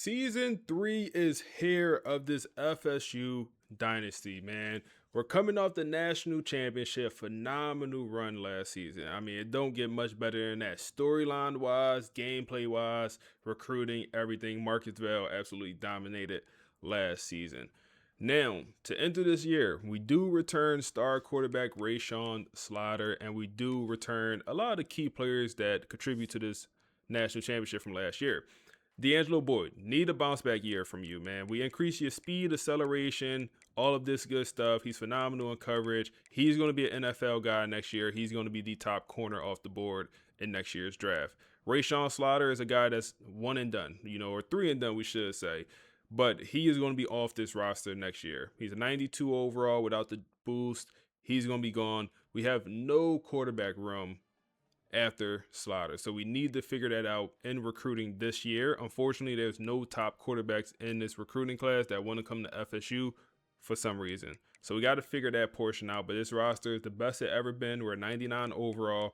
Season 3 is here of this FSU dynasty, man. We're coming off the national championship, phenomenal run last season. I mean, it don't get much better than that. Storyline wise, gameplay wise, recruiting, everything. Marcusville absolutely dominated last season. Now, to enter this year, we do return star quarterback Rayshawn Slaughter, and we do return a lot of the key players that contribute to this national championship from last year. D'Angelo Boyd, need a bounce back year from you, man. We increase your speed, acceleration, all of this good stuff. He's phenomenal in coverage. He's going to be an NFL guy next year. He's going to be the top corner off the board in next year's draft. Rayshawn Slaughter is a guy that's one and done, or three and done, we should say. But he is going to be off this roster next year. He's a 92 overall without the boost. He's going to be gone. We have no quarterback room after Slaughter. So we need to figure that out in recruiting this year. Unfortunately, there's no top quarterbacks in this recruiting class that want to come to FSU for some reason. So we got to figure that portion out. But this roster is the best it ever been. We're 99 overall.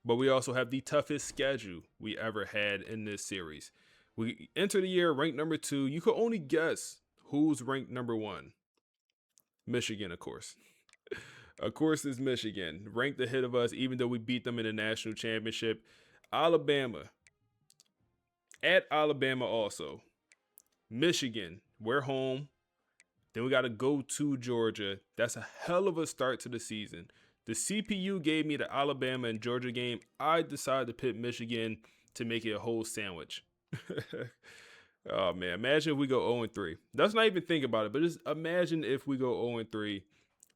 But we also have the toughest schedule we ever had in this series. We enter the year ranked number 2. You could only guess who's ranked number 1. Michigan, of course. Of course, it's Michigan, ranked ahead of us, even though we beat them in the national championship. Alabama, at Alabama also. Michigan, we're home. Then we got to go to Georgia. That's a hell of a start to the season. The CPU gave me the Alabama and Georgia game. I decided to pick Michigan to make it a whole sandwich. Oh, man. Imagine if we go 0-3. Let's not even think about it, but just imagine if we go 0-3.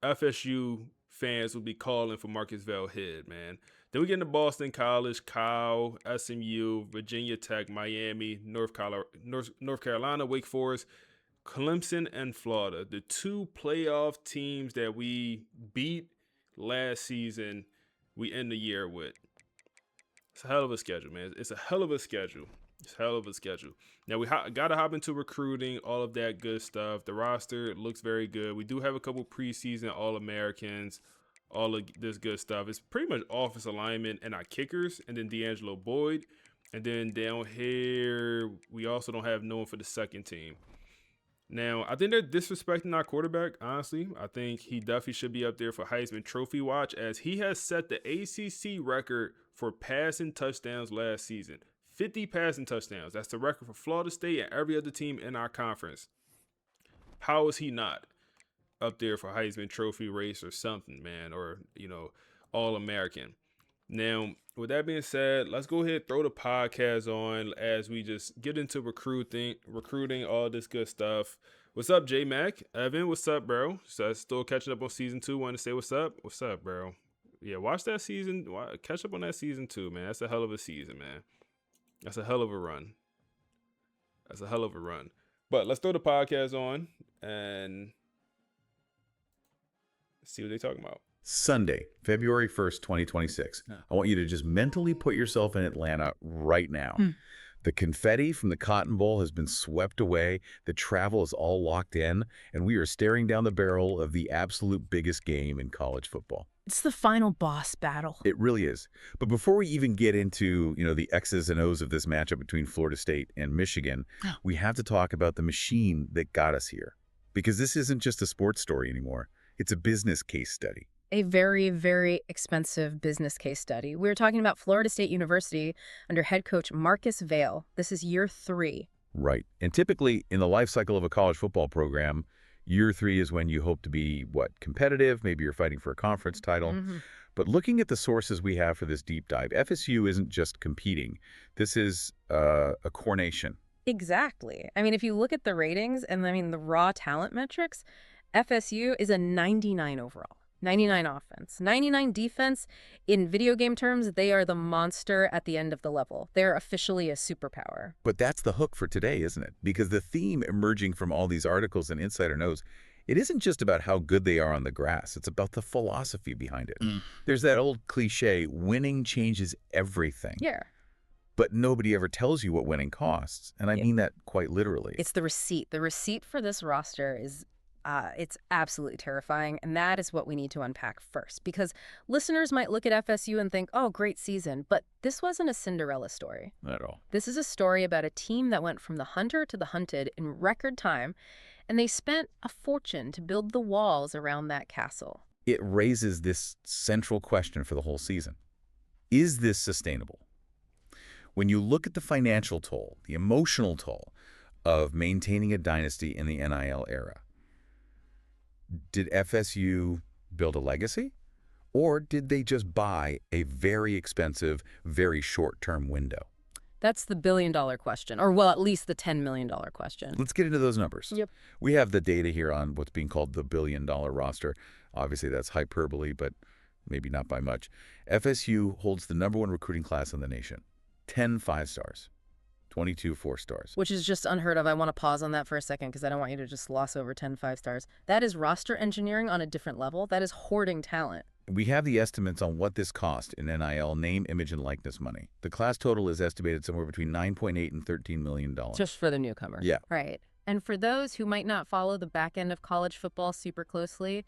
FSU fans will be calling for Marcusville Head, man. Then we get into Boston College, Cal, SMU, Virginia Tech, Miami, North Carolina, Wake Forest, Clemson, and Florida. The 2 playoff teams that we beat last season, we end the year with. It's a hell of a schedule, man. It's a hell of a schedule. It's a hell of a schedule. Now, we got to hop into recruiting, all of that good stuff. The roster looks very good. We do have a couple preseason All-Americans, all of this good stuff. It's pretty much office alignment and our kickers, and then D'Angelo Boyd. And then down here, we also don't have no one for the second team. Now, I think they're disrespecting our quarterback, honestly. I think he definitely should be up there for Heisman Trophy watch, as he has set the ACC record for passing touchdowns last season. 50 passing touchdowns. That's the record for Florida State and every other team in our conference. How is he not up there for Heisman Trophy race or something, man? Or, All-American. Now, with that being said, let's go ahead and throw the podcast on as we just get into recruiting, all this good stuff. What's up, J-Mac? Evan, what's up, bro? So still catching up on season 2. Want to say what's up? What's up, bro? Yeah, watch that season. Catch up on that season 2, man. That's a hell of a season, man. That's a hell of a run. But let's throw the podcast on and see what they're talking about. Sunday, February 1st, 2026. I want you to just mentally put yourself in Atlanta right now. The confetti from the Cotton Bowl has been swept away. The travel is all locked in, and we are staring down the barrel of the absolute biggest game in college football. It's the final boss battle. It really is. But before we even get into, the X's and O's of this matchup between Florida State and Michigan, we have to talk about the machine that got us here. Because this isn't just a sports story anymore. It's a business case study. A very, very expensive business case study. We're talking about Florida State University under head coach Marcus Vail. This is year 3. Right. And typically, in the life cycle of a college football program, year 3 is when you hope to be, competitive? Maybe you're fighting for a conference title. But looking at the sources we have for this deep dive, FSU isn't just competing. This is a coronation. Exactly. I mean, if you look at the ratings and, the raw talent metrics, FSU is a 99 overall. 99 offense, 99 defense. In video game terms, they are the monster at the end of the level. They're officially a superpower. But that's the hook for today, isn't it? Because the theme emerging from all these articles and Insider knows, it isn't just about how good they are on the grass. It's about the philosophy behind it. There's that old cliche, winning changes everything. Yeah. But nobody ever tells you what winning costs. And I mean that quite literally. It's the receipt. The receipt for this roster is It's absolutely terrifying, and that is what we need to unpack first, because listeners might look at FSU and think, oh, great season, but this wasn't a Cinderella story. Not at all. This is a story about a team that went from the hunter to the hunted in record time, and they spent a fortune to build the walls around that castle. It raises this central question for the whole season. Is this sustainable? When you look at the financial toll, the emotional toll of maintaining a dynasty in the NIL era, did FSU build a legacy? Or did they just buy a very expensive, very short-term window? That's the billion-dollar question, or well, at least the $10 million question. Let's get into those numbers. Yep. We have the data here on what's being called the billion-dollar roster. Obviously, that's hyperbole, but maybe not by much. FSU holds the #1 recruiting class in the nation. 10 5-stars, 22 4-stars. Which is just unheard of. I want to pause on that for a second because I don't want you to just gloss over 10 5-stars. That is roster engineering on a different level. That is hoarding talent. We have the estimates on what this cost in NIL, name, image, and likeness money. The class total is estimated somewhere between $9.8 and $13 million. Just for the newcomers. Yeah. Right. And for those who might not follow the back end of college football super closely,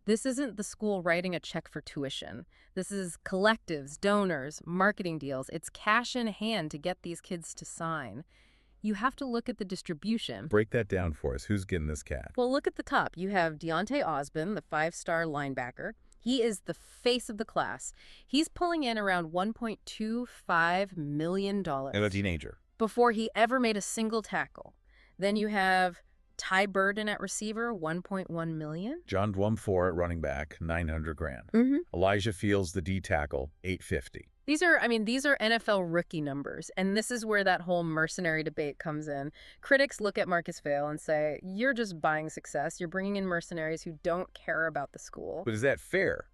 this isn't the school writing a check for tuition. This is collectives, donors, marketing deals. It's cash in hand to get these kids to sign. You have to look at the distribution. Break that down for us. Who's getting this cat? Well, look at the top. You have Deontay Osborne, the 5-star linebacker. He is the face of the class. He's pulling in around $1.25 million. And a teenager. Before he ever made a single tackle. Then you have Ty Burden at receiver, $1.1 million. John Dwumfor at running back, $900,000. Mm-hmm. Elijah Fields, the D tackle, $850,000. These are NFL rookie numbers, and this is where that whole mercenary debate comes in. Critics look at Marcus Vail and say, you're just buying success. You're bringing in mercenaries who don't care about the school. But is that fair?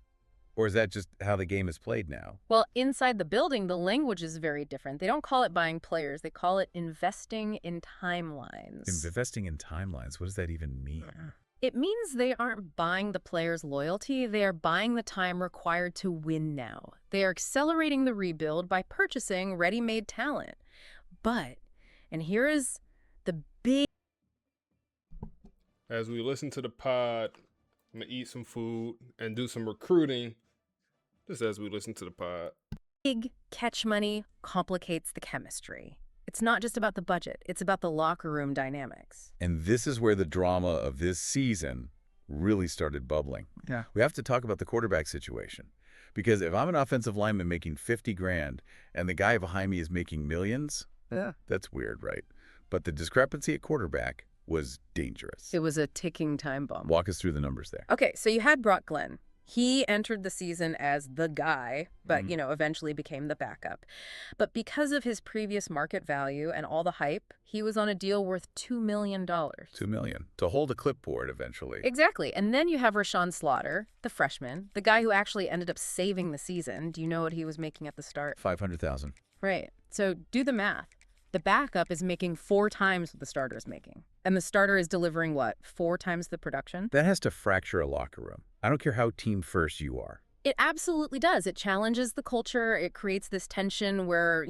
Or is that just how the game is played now? Well, inside the building, the language is very different. They don't call it buying players. They call it investing in timelines. Investing in timelines, what does that even mean? It means they aren't buying the player's loyalty. They are buying the time required to win now. They are accelerating the rebuild by purchasing ready-made talent. But, and here is the big... As we listen to the pod, I'm going to eat some food and do some recruiting just as we listen to the pod. Big catch money complicates the chemistry. It's not just about the budget. It's about the locker room dynamics. And this is where the drama of this season really started bubbling. Yeah. We have to talk about the quarterback situation. Because if I'm an offensive lineman making $50,000 and the guy behind me is making millions, that's weird, right? But the discrepancy at quarterback was dangerous. It was a ticking time bomb. Walk us through the numbers there. Okay, so you had Brock Glenn. He entered the season as the guy, but, eventually became the backup. But because of his previous market value and all the hype, he was on a deal worth $2 million. $2 million to hold a clipboard eventually. Exactly. And then you have Rashawn Slaughter, the freshman, the guy who actually ended up saving the season. Do you know what he was making at the start? $500,000. Right. So do the math. The backup is making 4 times what the starter is making. And the starter is delivering what? 4 times the production? That has to fracture a locker room. I don't care how team first you are. It absolutely does. It challenges the culture. It creates this tension where,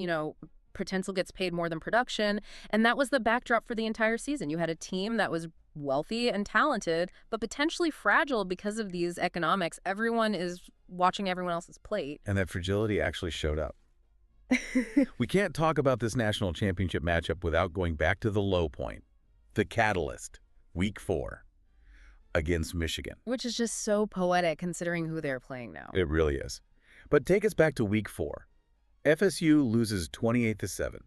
potential gets paid more than production. And that was the backdrop for the entire season. You had a team that was wealthy and talented, but potentially fragile because of these economics. Everyone is watching everyone else's plate. And that fragility actually showed up. We can't talk about this national championship matchup without going back to the low point, the catalyst, week 4 against Michigan. Which is just so poetic considering who they're playing now. It really is. But take us back to week 4. FSU loses 28-7.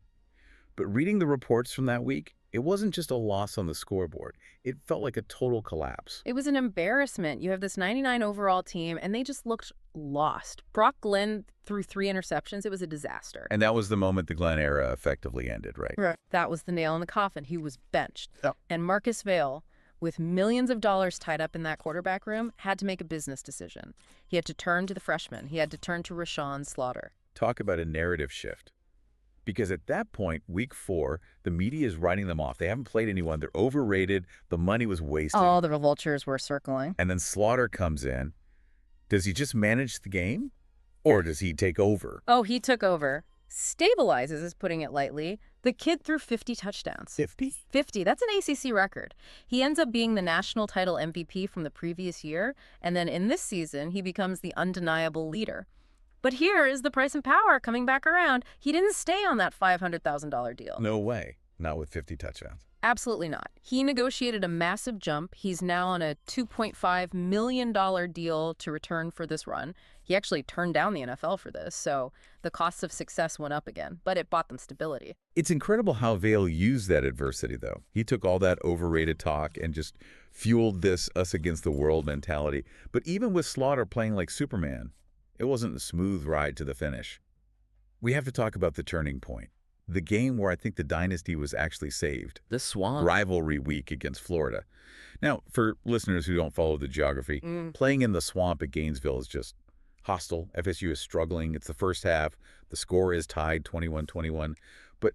But reading the reports from that week, it wasn't just a loss on the scoreboard. It felt like a total collapse. It was an embarrassment. You have this 99 overall team, and they just looked lost. Brock Glenn threw 3 interceptions. It was a disaster. And that was the moment the Glenn era effectively ended, right? Right. That was the nail in the coffin. He was benched. Yep. And Marcus Vail, with millions of dollars tied up in that quarterback room, had to make a business decision. He had to turn to the freshman. He had to turn to Rashawn Slaughter. Talk about a narrative shift. Because at that point, week 4, the media is writing them off. They haven't played anyone. They're overrated. The money was wasted. All the vultures were circling. And then Slaughter comes in. Does he just manage the game? Or does he take over? Oh, he took over. Stabilizes is putting it lightly. The kid threw 50 touchdowns. 50? 50. That's an ACC record. He ends up being the national title MVP from the previous year, and then in this season, he becomes the undeniable leader. But here is the price and power coming back around. He didn't stay on that $500,000 deal. No way. Not with 50 touchdowns. Absolutely not. He negotiated a massive jump. He's now on a $2.5 million deal to return for this run. He actually turned down the NFL for this, so the costs of success went up again, but it bought them stability. It's incredible how Vail used that adversity, though. He took all that overrated talk and just fueled this us against the world mentality. But even with Slaughter playing like Superman, it wasn't a smooth ride to the finish. We have to talk about the turning point. The game where I think the Dynasty was actually saved. The Swamp. Rivalry week against Florida. Now, for listeners who don't follow the geography, playing in the Swamp at Gainesville is just hostile. FSU is struggling. It's the first half. The score is tied 21-21. But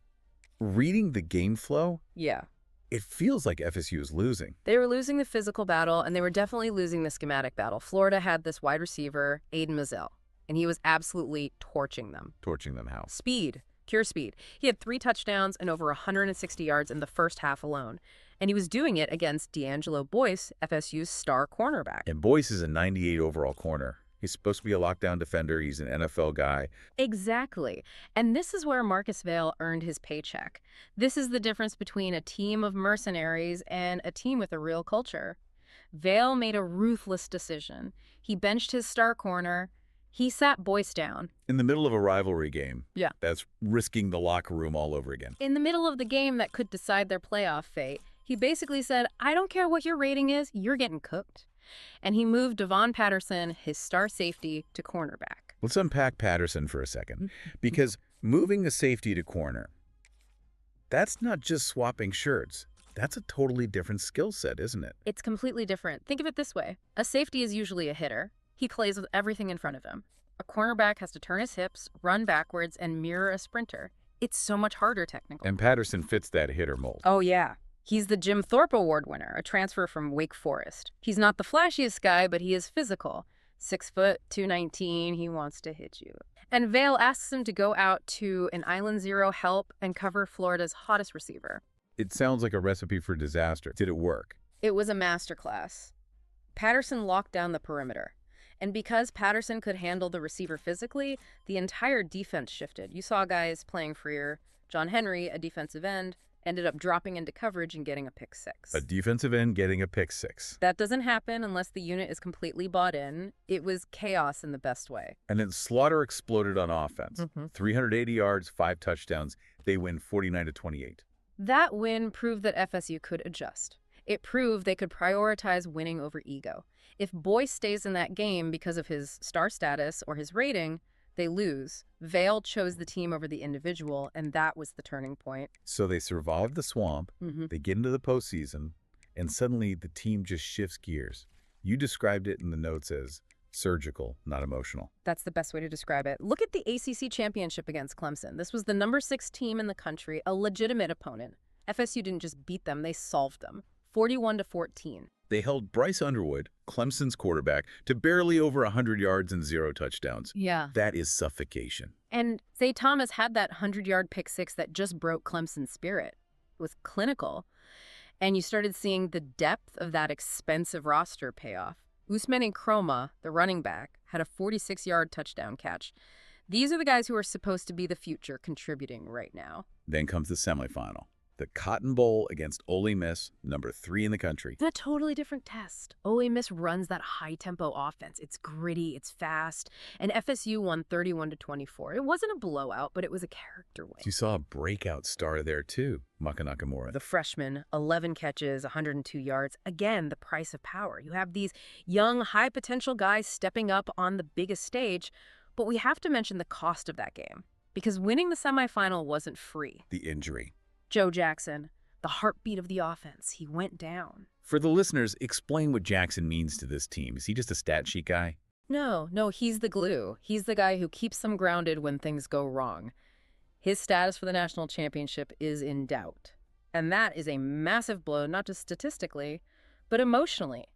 reading the game flow, Yeah. it feels like FSU is losing. They were losing the physical battle, and they were definitely losing the schematic battle. Florida had this wide receiver, Aiden Mazzell, and he was absolutely torching them. Torching them how? Speed. Pure speed. He had 3 touchdowns and over 160 yards in the first half alone. And he was doing it against D'Angelo Boyce, FSU's star cornerback. And Boyce is a 98 overall corner. He's supposed to be a lockdown defender. He's an NFL guy. Exactly. And this is where Marcus Vail earned his paycheck. This is the difference between a team of mercenaries and a team with a real culture. Vail made a ruthless decision. He benched his star corner. He sat Boyce down. In the middle of a rivalry game. Yeah. That's risking the locker room all over again. In the middle of the game that could decide their playoff fate, he basically said, I don't care what your rating is, you're getting cooked. And he moved Devon Patterson, his star safety, to cornerback. Let's unpack Patterson for a second, because moving a safety to corner, that's not just swapping shirts. That's a totally different skill set, isn't it? It's completely different. Think of it this way. A safety is usually a hitter. He plays with everything in front of him. A cornerback has to turn his hips, run backwards, and mirror a sprinter. It's so much harder technically. And Patterson fits that hitter mold. Oh, yeah. He's the Jim Thorpe Award winner, a transfer from Wake Forest. He's not the flashiest guy, but he is physical. 6 foot, 219, he wants to hit you. And Vail asks him to go out to an Island Zero help and cover Florida's hottest receiver. It sounds like a recipe for disaster. Did it work? It was a masterclass. Patterson locked down the perimeter. And because Patterson could handle the receiver physically, the entire defense shifted. You saw guys playing freer. John Henry, a defensive end, ended up dropping into coverage and getting a pick 6. A defensive end getting a pick 6. That doesn't happen unless the unit is completely bought in. It was chaos in the best way. And then Slaughter exploded on offense. 380 yards, 5 touchdowns. They win 49-28. That win proved that FSU could adjust. It proved they could prioritize winning over ego. If Boyce stays in that game because of his star status or his rating, they lose. Vail chose the team over the individual, and that was the turning point. So they survive the swamp, they get into the postseason, and suddenly the team just shifts gears. You described it in the notes as surgical, not emotional. That's the best way to describe it. Look at the ACC Championship against Clemson. This was the number 6 team in the country, a legitimate opponent. FSU didn't just beat them, they solved them. 41-14. They held Bryce Underwood, Clemson's quarterback, to barely over 100 yards and 0 touchdowns. Yeah. That is suffocation. And Zay Thomas had that 100-yard pick 6 that just broke Clemson's spirit. It was clinical. And you started seeing the depth of that expensive roster pay off. Usman Nkrumah, the running back, had a 46-yard touchdown catch. These are the guys who are supposed to be the future contributing right now. Then comes the semifinal. The Cotton Bowl against Ole Miss, number 3 in the country. It's a totally different test. Ole Miss runs that high-tempo offense. It's gritty, it's fast, and FSU won 31-24. It wasn't a blowout, but it was a character win. You saw a breakout star there too, Maka Nakamura. The freshman, 11 catches, 102 yards. Again, the price of power. You have these young, high-potential guys stepping up on the biggest stage, but we have to mention the cost of that game, because winning the semifinal wasn't free. The injury. Joe Jackson, the heartbeat of the offense, he went down. For the listeners, explain what Jackson means to this team. Is he just a stat sheet guy? No, he's the glue. He's the guy who keeps them grounded when things go wrong. His status for the national championship is in doubt. And that is a massive blow, not just statistically, but emotionally.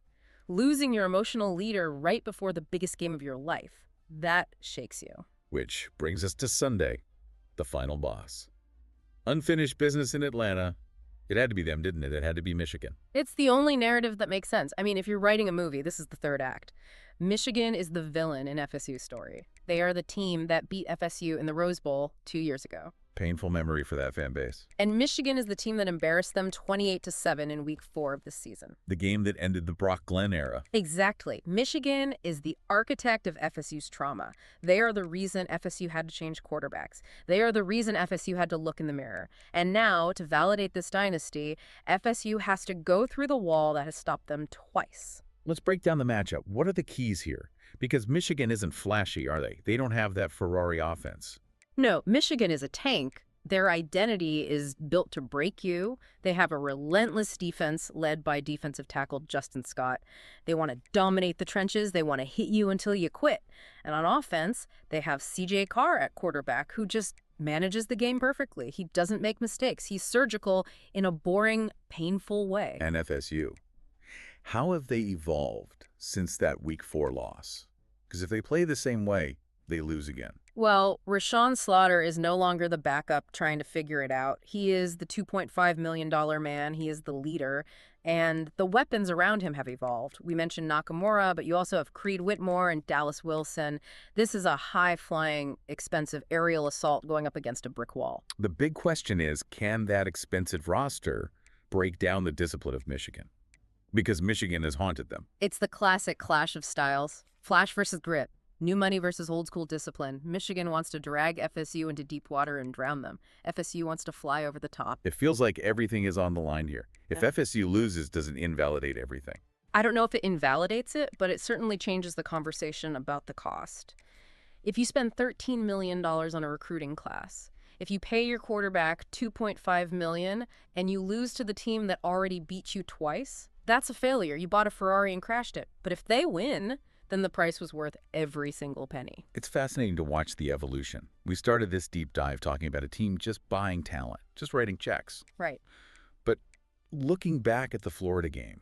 Losing your emotional leader right before the biggest game of your life, that shakes you. Which brings us to Sunday. the final boss. Unfinished business in Atlanta. It had to be them, didn't it? It had to be Michigan. It's the only narrative that makes sense. I mean, if you're writing a movie, this is the third act. Michigan is the villain in FSU's story. They are the team that beat FSU in the Rose Bowl 2 years ago. Painful memory for that fan base. And Michigan is the team that embarrassed them 28-7 in week 4 of this season. The game that ended the Brock Glenn era. Exactly. Michigan is the architect of FSU's trauma. They are the reason FSU had to change quarterbacks. They are the reason FSU had to look in the mirror. And now, to validate this dynasty, FSU has to go through the wall that has stopped them twice. Let's break down the matchup. What are the keys here? Because Michigan isn't flashy, are they? They don't have that Ferrari offense. No, Michigan is a tank. Their identity is built to break you. They have a relentless defense led by defensive tackle Justin Scott. They want to dominate the trenches. They want to hit you until you quit. And on offense, they have C.J. Carr at quarterback, who just manages the game perfectly. He doesn't make mistakes. He's surgical in a boring, painful way. And FSU. How have they evolved since that Week 4 loss? Because if they play the same way, they lose again. Well, Rashawn Slaughter is no longer the backup trying to figure it out. He is the $2.5 million man. He is the leader. And the weapons around him have evolved. We mentioned Nakamura, but you also have Creed Whitmore and Dallas Wilson. This is a high-flying, expensive aerial assault going up against a brick wall. The big question is, can that expensive roster break down the discipline of Michigan? Because Michigan has haunted them. It's the classic clash of styles. Flash versus grit. New money versus old school discipline. Michigan wants to drag FSU into deep water and drown them. FSU wants to fly over the top. It feels like everything is on the line here. If FSU loses, does it invalidate everything? I don't know if it invalidates it, but it certainly changes the conversation about the cost. If you spend $13 million on a recruiting class, if you pay your quarterback $2.5 million and you lose to the team that already beat you twice, that's a failure. You bought a Ferrari and crashed it. But if they win, then the price was worth every single penny. It's fascinating to watch the evolution. We started this deep dive talking about a team just buying talent, just writing checks. Right. But looking back at the Florida game,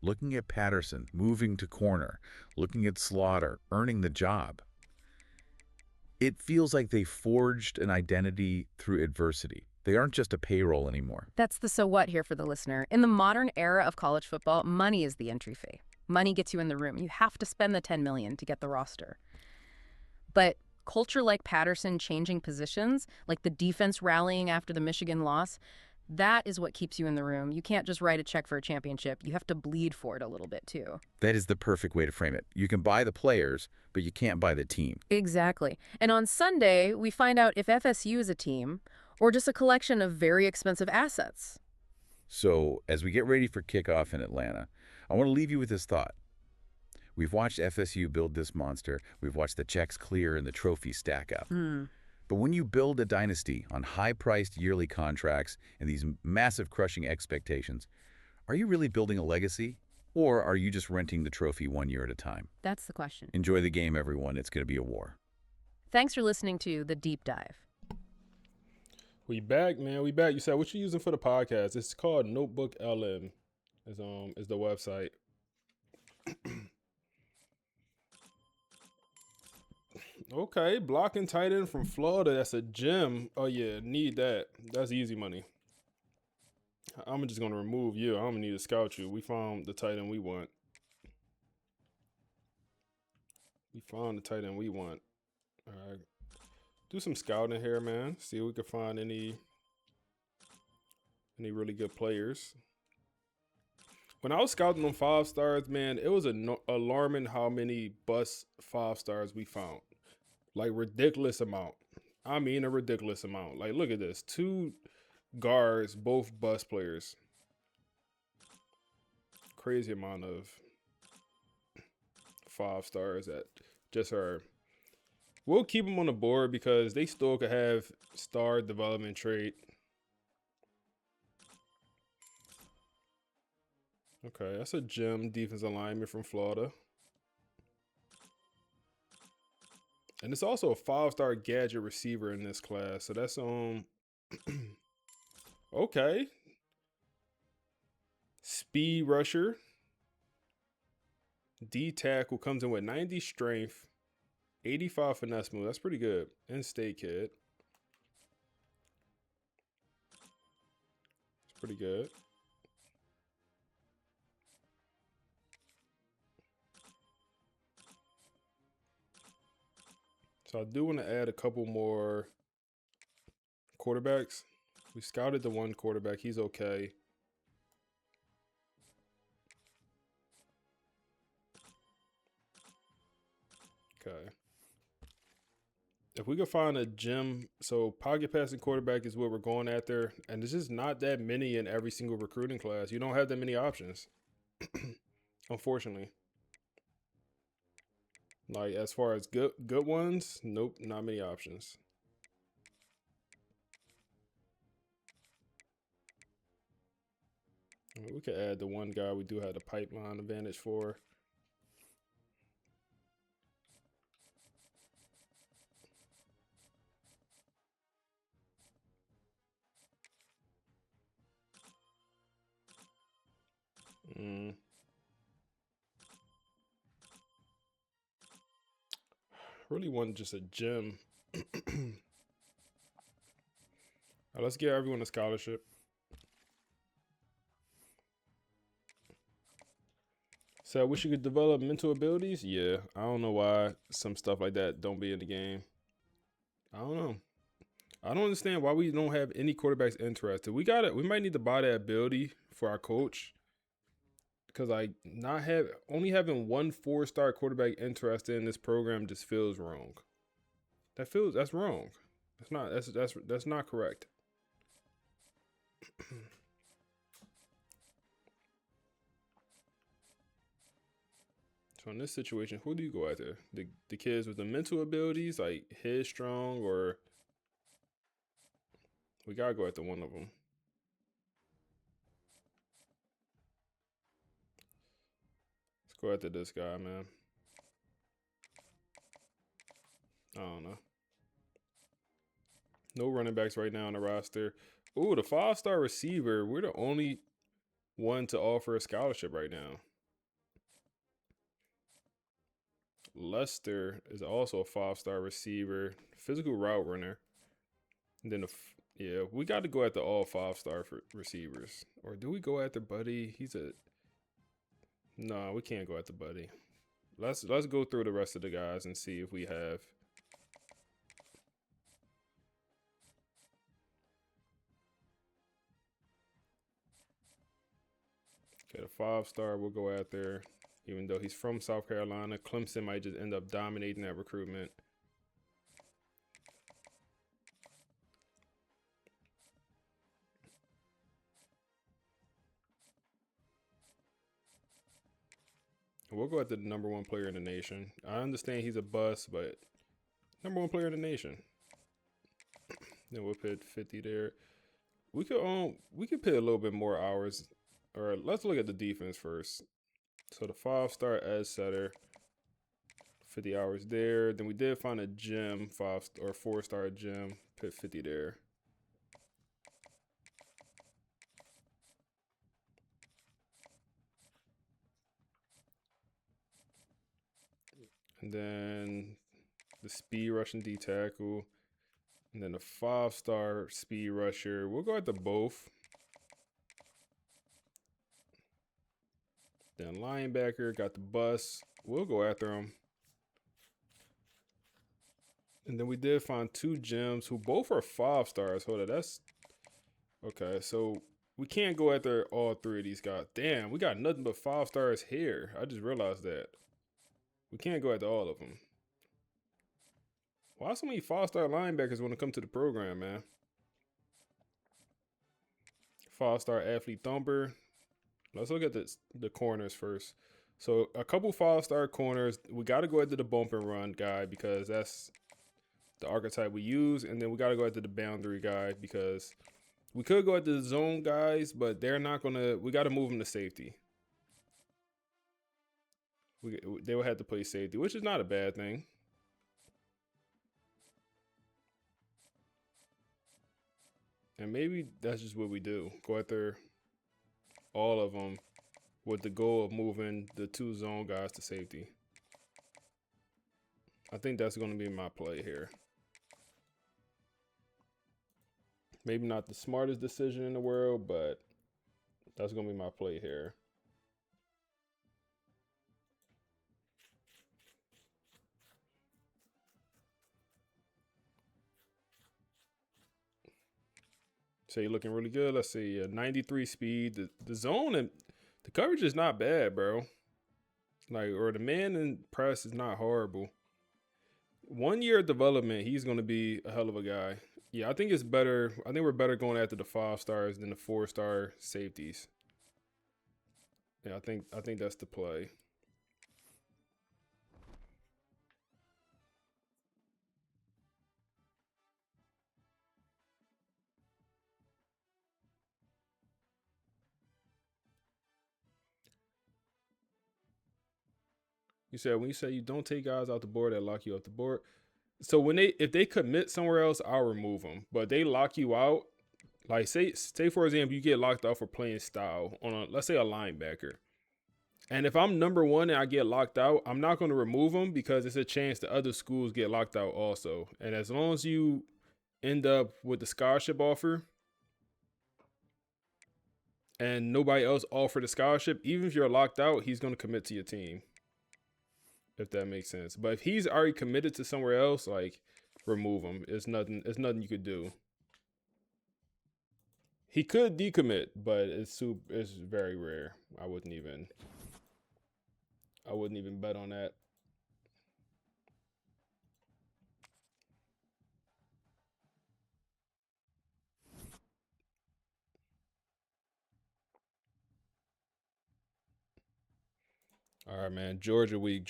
looking at Patterson moving to corner, looking at Slaughter earning the job, it feels like they forged an identity through adversity. They aren't just a payroll anymore. That's the so what here for the listener. In the modern era of college football, money is the entry fee. Money gets you in the room. You have to spend the $10 million to get the roster. But culture like Patterson changing positions, like the defense rallying after the Michigan loss, that is what keeps you in the room. You can't just write a check for a championship. You have to bleed for it a little bit, too. That is the perfect way to frame it. You can buy the players, but you can't buy the team. Exactly. And on Sunday, we find out if FSU is a team or just a collection of very expensive assets. So as we get ready for kickoff in Atlanta, I want to leave you with this thought. We've watched FSU build this monster. We've watched the checks clear and the trophies stack up. But when you build a dynasty on high-priced yearly contracts and these massive crushing expectations, are you really building a legacy? Or are you just renting the trophy 1 year at a time? That's the question. Enjoy the game, everyone. It's going to be a war. Thanks for listening to The Deep Dive. We back, man. We back. You said, what you using for the podcast? It's called Notebook LM. Is the website. Okay, blocking tight end from Florida. That's a gem. Oh yeah, need that. That's easy money. I'm just gonna remove you. I don't need to scout you. We found the tight end we want. All right, do some scouting here, man. See if we can find any really good players. When I was scouting on 5 stars, man, it was alarming how many bust 5 stars we found. Like, ridiculous amount. I mean, a ridiculous amount. Like, look at this. 2 guards, both bust players. Crazy amount of 5 stars that just are. We'll keep them on the board because they still could have star development trait. Okay, that's a gem defensive lineman from Florida. And it's also a 5-star gadget receiver in this class. So that's okay. Speed rusher. D tackle comes in with 90 strength, 85 finesse move. That's pretty good. And state kid. Pretty good. So I do want to add a couple more quarterbacks. We scouted the one quarterback. He's okay. Okay. If we could find a gem, so pocket passing quarterback is what we're going after, and there's just not that many in every single recruiting class. You don't have that many options, unfortunately. Like as far as good ones, nope, not many options. I mean, we could add the one guy we do have the pipeline advantage for. Really want just a gem. Let's give everyone a scholarship. So I wish you could develop mental abilities. Yeah, I don't know why some stuff like that don't be in the game. I don't know. I don't understand why we don't have any quarterbacks interested. We might need to buy that ability for our coach. Because like only having one 4-star quarterback interested in this program just feels wrong. That's wrong. That's not correct. So in this situation, who do you go after? The kids with the mental abilities, like headstrong, or we gotta go after one of them. Let's go after this guy, man. I don't know. No running backs right now on the roster. Ooh, the 5-star receiver. We're the only one to offer a scholarship right now. Lester is also a 5-star receiver, physical route runner. And then yeah, we got to go after all 5-star receivers. Or do we go after Buddy? No, we can't go after Buddy. Let's go through the rest of the guys and see if we have. Okay, the 5-star we'll go after. Even though he's from South Carolina, Clemson might just end up dominating that recruitment. We'll go after the #1 player in the nation. I understand he's a bust, but #1 player in the nation. Then we'll put 50 there. We could pay a little bit more hours. All right, let's look at the defense first. So the 5-star edge setter, 50 hours there. Then we did find a gem, 4-star gem, put 50 there. And then the speed rushing D tackle. And then the 5-star speed rusher. We'll go after both. Then linebacker, got the bus. We'll go after him. And then we did find 2 gems who both are 5-stars. Hold on, that's okay. So we can't go after all 3 of these guys. Damn, we got nothing but 5-stars here. I just realized that. We can't go after all of them. Why so many 5-star linebackers when it comes to the program, man? 5-star athlete thumper. Let's look at the corners first. So a couple 5-star corners. We got to go after the bump and run guy because that's the archetype we use. And then we got to go after the boundary guy because we could go after the zone guys, but they're not going to. We got to move them to safety. They will have to play safety, which is not a bad thing. And maybe that's just what we do. Go after all of them with the goal of moving the 2 zone guys to safety. I think that's going to be my play here. Maybe not the smartest decision in the world, but That's going to be my play here. So you're looking really good. Let's see, 93 speed. The zone and the coverage is not bad, bro. Like, or the man in press is not horrible. 1 year of development, he's going to be a hell of a guy. Yeah, I think it's better. I think we're better going after the 5 stars than the 4-star safeties. Yeah, I think that's the play. You said when you say you don't take guys out the board that lock you off the board. So if they commit somewhere else, I'll remove them. But they lock you out. Like say for example, you get locked off for playing style on let's say a linebacker. And if I'm number 1 and I get locked out, I'm not going to remove them because it's a chance that other schools get locked out also. And as long as you end up with the scholarship offer and nobody else offered a scholarship, even if you're locked out, he's going to commit to your team. If that makes sense. But if he's already committed to somewhere else, like, remove him. It's nothing you could do. He could decommit, but it's very rare. I wouldn't even bet on that. All right, man. Georgia week.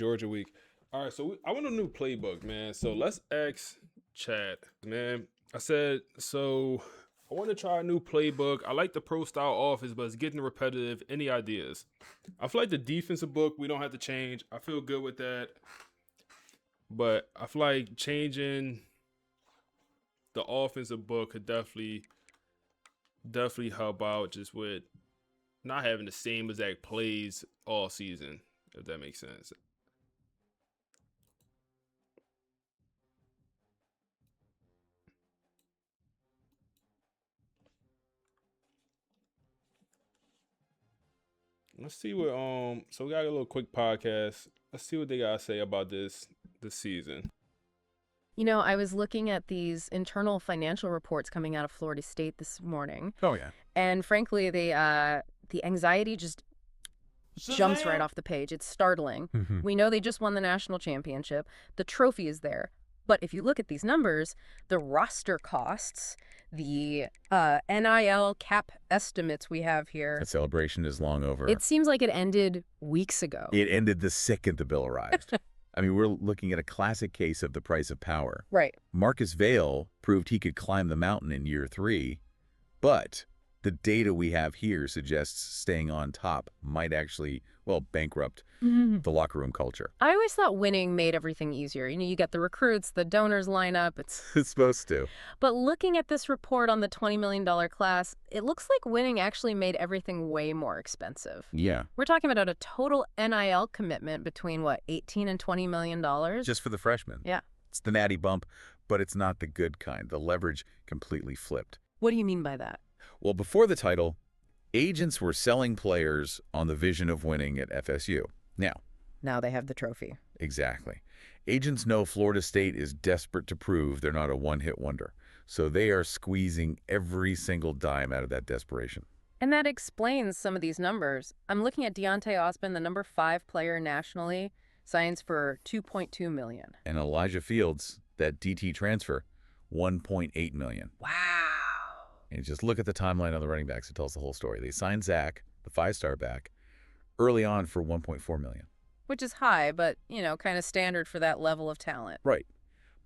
All right, so I want a new playbook, man. So let's ask chat, man. I said, so I want to try a new playbook. I like the pro style offense, but it's getting repetitive. Any ideas? I feel like the defensive book, we don't have to change. I feel good with that. But I feel like changing the offensive book could definitely help out just with not having the same exact plays all season, if that makes sense. Let's see what so we got a little quick podcast. Let's see what they gotta say about this season. You know, I was looking at these internal financial reports coming out of Florida State this morning. Oh, yeah. And frankly, the anxiety just jumps right off the page. It's startling. We know they just won the national championship. The trophy is there. But if you look at these numbers, the roster costs, the NIL cap estimates we have here. That celebration is long over. It seems like it ended weeks ago. It ended the second the bill arrived. I mean, we're looking at a classic case of the price of power. Right. Marcus Vail proved he could climb the mountain in year 3, but the data we have here suggests staying on top might actually, well, bankrupt the locker room culture. I always thought winning made everything easier. You know, you get the recruits, the donors line up. It's supposed to. But looking at this report on the $20 million class, it looks like winning actually made everything way more expensive. Yeah. We're talking about a total NIL commitment between, what, $18 and $20 million? Just for the freshmen. Yeah. It's the natty bump, but it's not the good kind. The leverage completely flipped. What do you mean by that? Well, before the title, agents were selling players on the vision of winning at FSU. Now they have the trophy. Exactly. Agents know Florida State is desperate to prove they're not a one-hit wonder, so they are squeezing every single dime out of that desperation. And that explains some of these numbers. I'm looking at Deontay Osmond, the number 5 player nationally, signs for $2.2 million. And Elijah Fields, that DT transfer, $1.8 million. Wow. And just look at the timeline on the running backs. It tells the whole story. They signed Zach, the 5-star back, early on for $1.4 million. Which is high, but, you know, kind of standard for that level of talent. Right.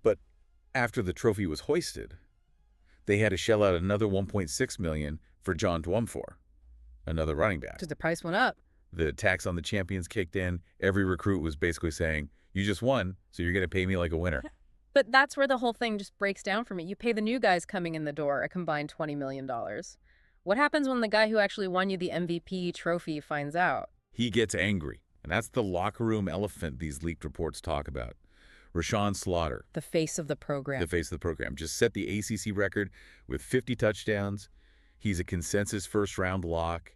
But after the trophy was hoisted, they had to shell out another $1.6 million for John Dwumfor, another running back. Because the price went up. The tax on the champions kicked in. Every recruit was basically saying, you just won, so you're going to pay me like a winner. But that's where the whole thing just breaks down for me. You pay the new guys coming in the door a combined $20 million. What happens when the guy who actually won you the MVP trophy finds out? He gets angry. And that's the locker room elephant these leaked reports talk about. Rashawn Slaughter. The face of the program. The face of the program. Just set the ACC record with 50 touchdowns. He's a consensus first-round lock.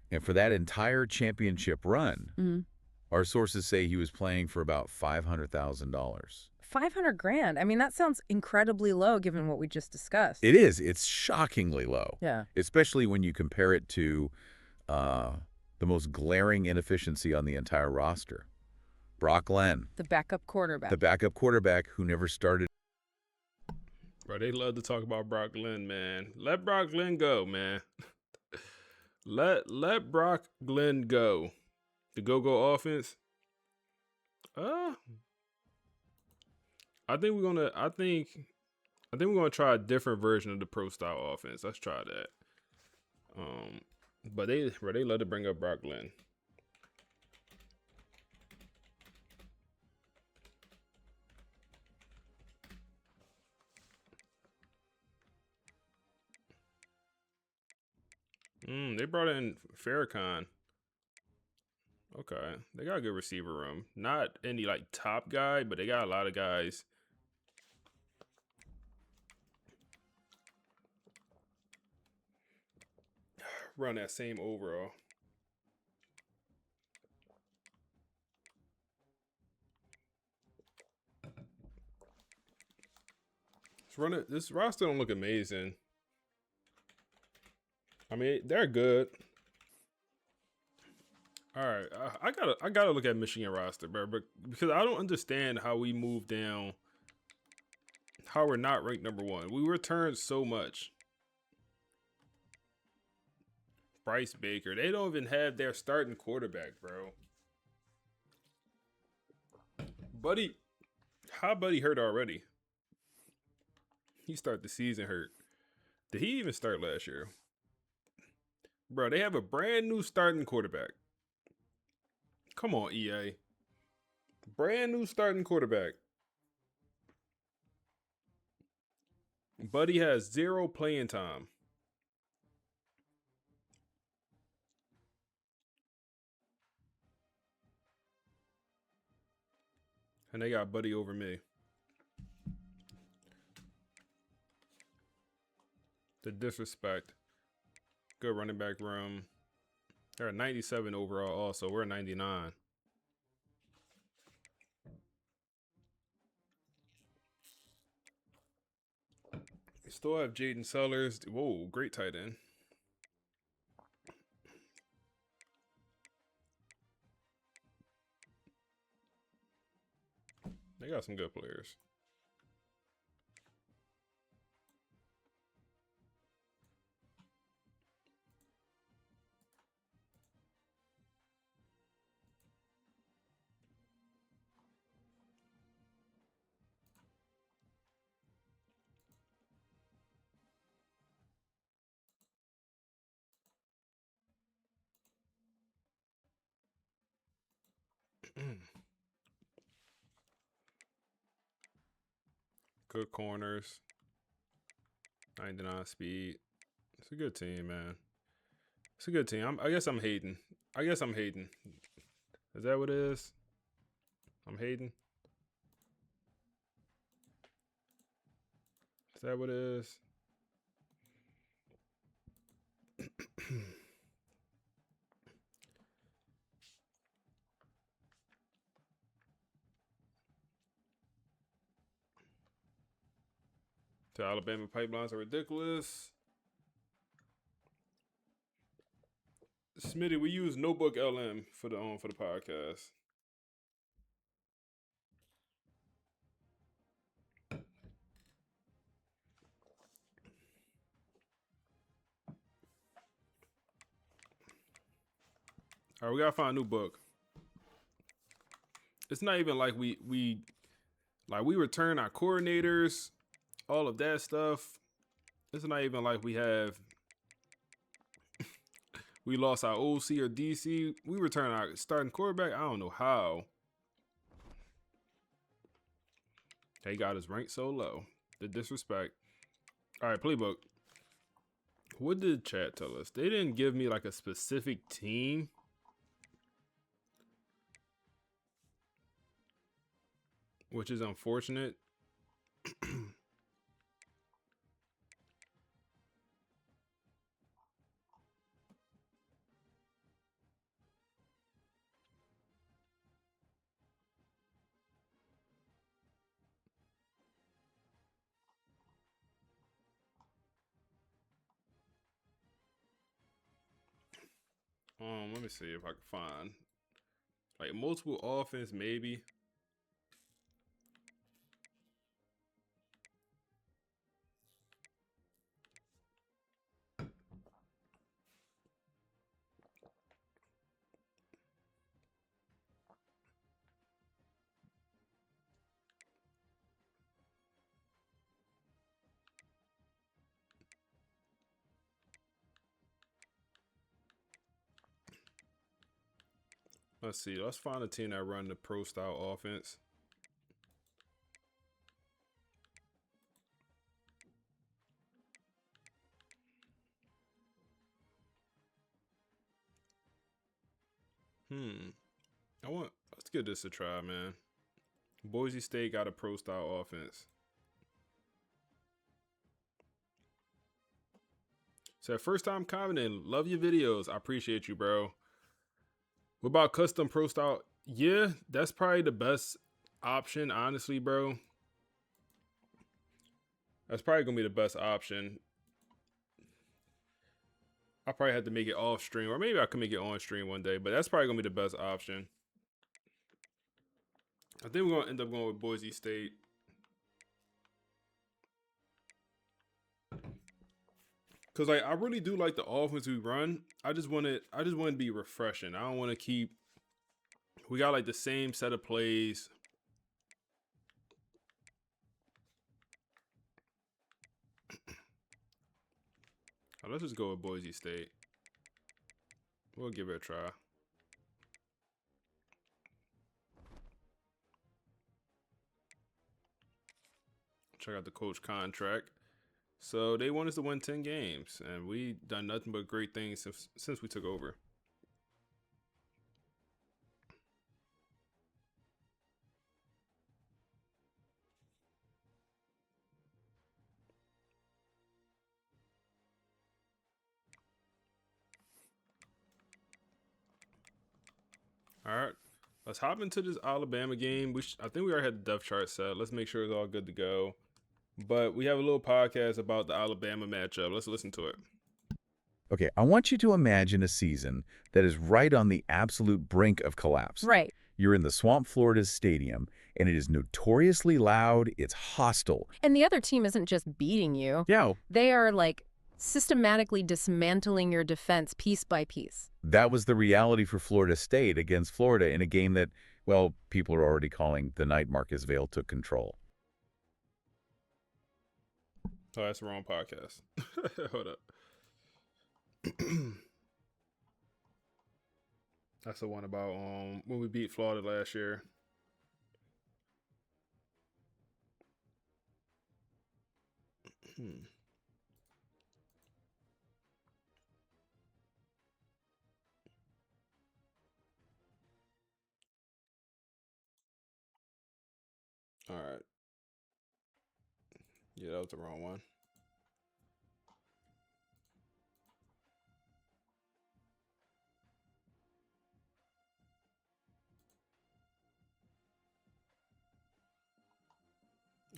And for that entire championship run, our sources say he was playing for about $500,000. 500 grand. I mean, that sounds incredibly low given what we just discussed. It is. It's shockingly low. Yeah. Especially when you compare it to the most glaring inefficiency on the entire roster. Brock Glenn. The backup quarterback. The backup quarterback who never started. Bro, they love to talk about Brock Glenn, man. Let Brock Glenn go, man. Let Brock Glenn go. The go-go offense. I think we're gonna try a different version of the pro style offense. Let's try that. But they love to bring up Brock Glenn. They brought in Farrakhan. Okay, they got a good receiver room. Not any like top guy, but they got a lot of guys. Run that same overall. Let's run it. This roster don't look amazing. I mean, they're good. All right, I gotta look at Michigan roster, bro, but because I don't understand how we moved down. How we're not ranked #1. We returned so much. Bryce Baker. They don't even have their starting quarterback, bro. Buddy hurt already? He started the season hurt. Did he even start last year? Bro, they have a brand new starting quarterback. Come on, EA. Brand new starting quarterback. Buddy has 0 playing time. And they got Buddy over me. The disrespect. Good running back room. They're at 97 overall also. We're at 99. We still have Jaden Sellers. Whoa, great tight end. They got some good players. Good corners. 99 speed. It's a good team, man. It's a good team. I guess I'm hating. Is that what it is? I'm hating. Is that what it is? The Alabama pipelines are ridiculous. Smitty, we use Notebook LM for the podcast. All right, we gotta find a new book. It's not even like we return our coordinators, all of that stuff. It's not even like we lost our OC or DC. We return our starting quarterback. I don't know how. They got us ranked so low. The disrespect. All right, Playbook. What did chat tell us? They didn't give me like a specific team. Which is unfortunate. Let me see if I can find like multiple offense, maybe. Let's see. Let's find a team that run the pro style offense. Let's give this a try, man. Boise State got a pro style offense. So first time commenting, love your videos. I appreciate you, bro. What about custom pro style? Yeah, that's probably the best option, honestly, bro. That's probably gonna be the best option. I probably have to make it off stream, or maybe I can make it on stream one day, but that's probably gonna be the best option. I think we're gonna end up going with Boise State. Cause like I really do like the offense we run. I just want to be refreshing. I don't want to keep. We got like the same set of plays. Let's just go with Boise State. We'll give it a try. Check out the coach contract. So they want us to win 10 games, and we done nothing but great things since we took over. All right, let's hop into this Alabama game. I think we already had the depth chart set. Let's make sure it's all good to go. But we have a little podcast about the Alabama matchup. Let's listen to it. Okay, I want you to imagine a season that is right on the absolute brink of collapse. Right. You're in the Swamp Florida's stadium, and it is notoriously loud. It's hostile. And the other team isn't just beating you. Yeah. They are like systematically dismantling your defense piece by piece. That was the reality for Florida State against Florida in a game that, well, people are already calling the night Marcus Vail took control. Oh, that's the wrong podcast. Hold up. That's the one about when we beat Florida last year. All right. Yeah, that was the wrong one.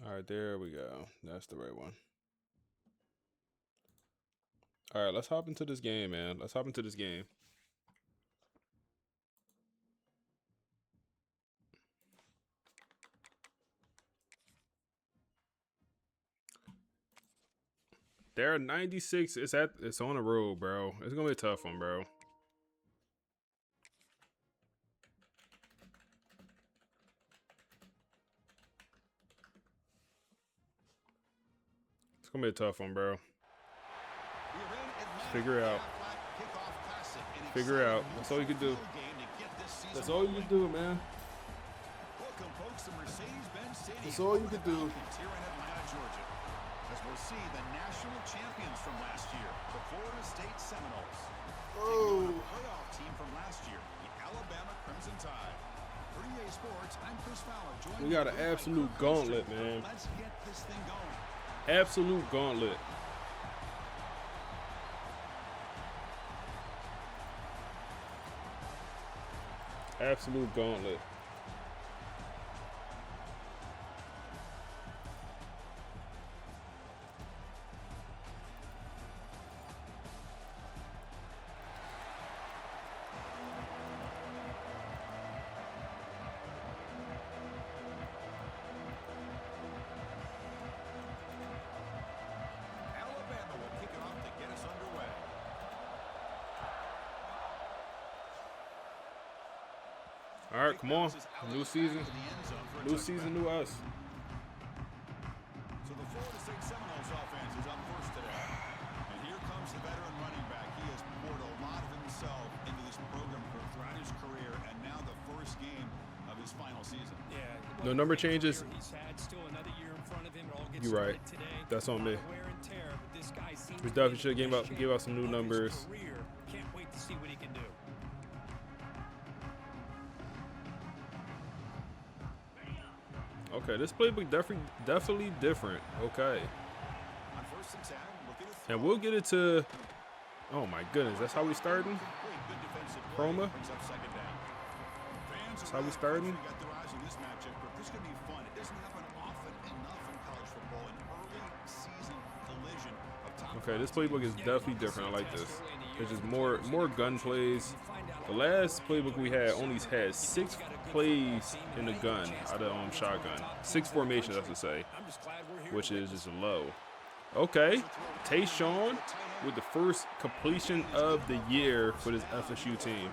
All right, there we go. That's the right one. All right, let's hop into this game, man. Let's hop into this game. They're 96. It's on the road, bro. It's gonna be a tough one, bro. It's gonna be a tough one, bro. Figure it out. Figure it out. That's all you can do. That's all you can do, man. That's all you can do. As we'll see the national champions from last year, the Florida State Seminoles. Oh. The playoff team from last year, the Alabama Crimson Tide. For EA Sports, I'm Chris Fowler. We got an absolute gauntlet, man. Let's get this thing going. Absolute gauntlet. Absolute gauntlet. All right, come on. New season. New season, new us. So the Florida State Seminoles offense is up first today. And here comes the veteran running back. He has poured a lot of himself into this program throughout his career, and now the first game of his final season. Yeah. No number changes. He's had still another year in front of him. It all gets You're right. started today. That's on me. Wear and tear, but this guy seems We to definitely be should in give good out some new shape of his numbers. career. Can't wait to see what he can do. Okay, this playbook definitely different. Okay. On first and 10, looking to And throw. we'll get it to, oh my goodness, that's how we starting? Good defensive play. Chroma? Brings up second down. Fans That's how we around the starting? country got their eyes on this matchup, but this could be fun. It doesn't happen often enough in college football. An early season collision of top Okay, this playbook is definitely different. I like this. There's just more gun plays. Find out The last playbook we had only had 6 plays in the gun out of shotgun. 6 formations, I should say, I'm just glad we're here. which is just low. Okay, Tayshawn with the first completion of the year for this FSU team.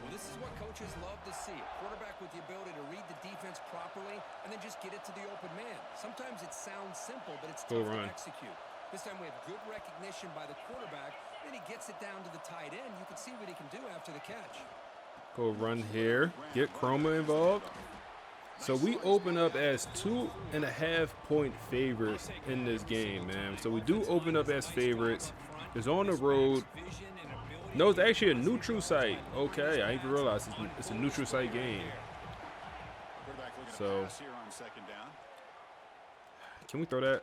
Well, this is what coaches love to see. A quarterback with the ability to read the defense properly and then just get it to the open man. Sometimes it sounds simple, but it's Go tough run. to execute. This time we have good recognition by the quarterback. Then he gets it down to the tight end. You can see what he can do after the catch. Go run here. Get Chroma involved. So we open up as 2.5-point favorites in this game, man. So we do open up as favorites. It's on the road. No, it's actually a neutral site. Okay, I even realized it's a neutral site game. Quarterback looking to So- pass here on second down. Can we throw that?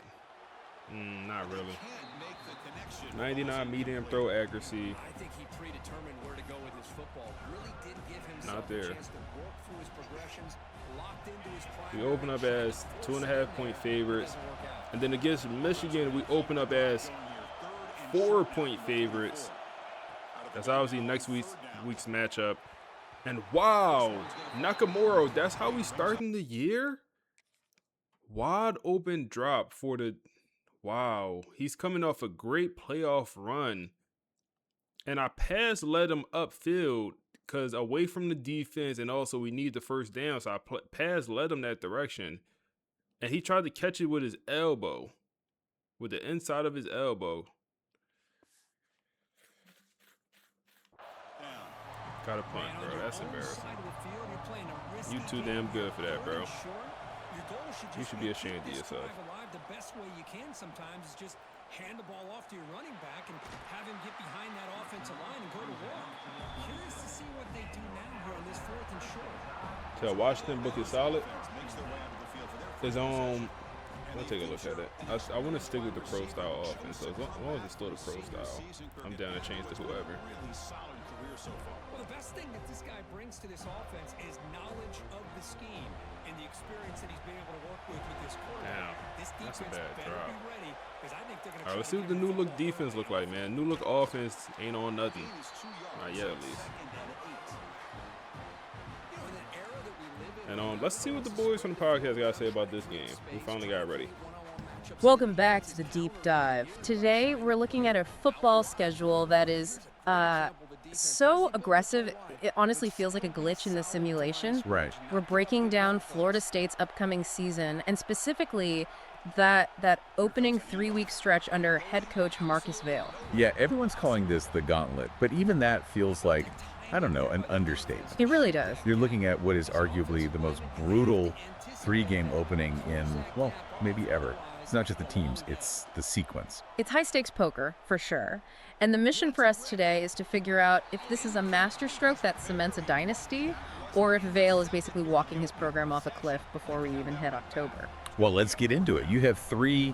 Not really. Can't make the connection. 99 medium throw accuracy. I think he predetermined where to go with his football. Really did give himself Not there. a chance to work through his progressions, locked into his We primary open up as 2.5-point favorites. doesn't work out. And then against Michigan, we open up as 4-point favorites. That's obviously next week's matchup. And wow, Nakamura, that's how we starting the year? Wide open drop for the, wow. He's coming off a great playoff run. And I pass led him upfield because away from the defense, and also we need the first down. So I pass led him that direction. And he tried to catch it with his elbow, with the inside of his elbow. Got a punt, bro. That's embarrassing. You too damn good for that, bro. You should be ashamed of yourself. The best way you can sometimes is just hand the ball off to your running back and have him get behind that offensive line and go to work. Curious to see what they do now here on this 4th and short. So Washington book is solid. Is let's take a look at it. I want to stick with the pro style offense. So as long as it's still the pro style, I'm down to change to whoever. Well, the best thing that this guy brings to this offense is knowledge of the scheme and the experience that he's been able to work with this quarterback. Damn, This that's a defense bad better drop. be ready because I think they're going to All right, let's see what the new look defense look like, man. New look offense ain't on nothing. Not yet, at least. And let's see what the boys from the podcast got to say about this game. We finally got ready. Welcome back to the deep dive. Today we're looking at a football schedule that is so aggressive, it honestly feels like a glitch in the simulation. Right. We're breaking down Florida State's upcoming season, and specifically that opening 3-week stretch under head coach Marcus Vail. Yeah, everyone's calling this the Gauntlet, but even that feels like, I don't know, an understatement. It really does. You're looking at what is arguably the most brutal 3-game opening in, well, maybe ever. It's not just the teams, it's the sequence. It's high-stakes poker, for sure. And the mission for us today is to figure out if this is a masterstroke that cements a dynasty, or if Vail is basically walking his program off a cliff before we even hit October. Well, let's get into it. You have 3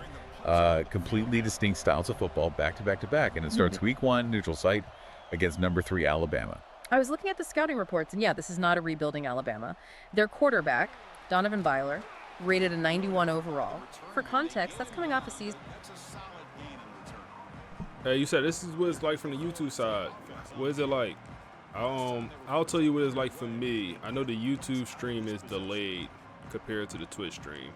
completely distinct styles of football back to back to back, and it starts week 1, neutral site, against number 3 Alabama. I was looking at the scouting reports, and yeah, this is not a rebuilding Alabama. Their quarterback, Donovan Byler, rated a 91 overall. For context, that's coming off a season. Hey, you said this is what it's like from the YouTube side. What is it like? I'll tell you what it's like for me. I know the YouTube stream is delayed compared to the Twitch stream.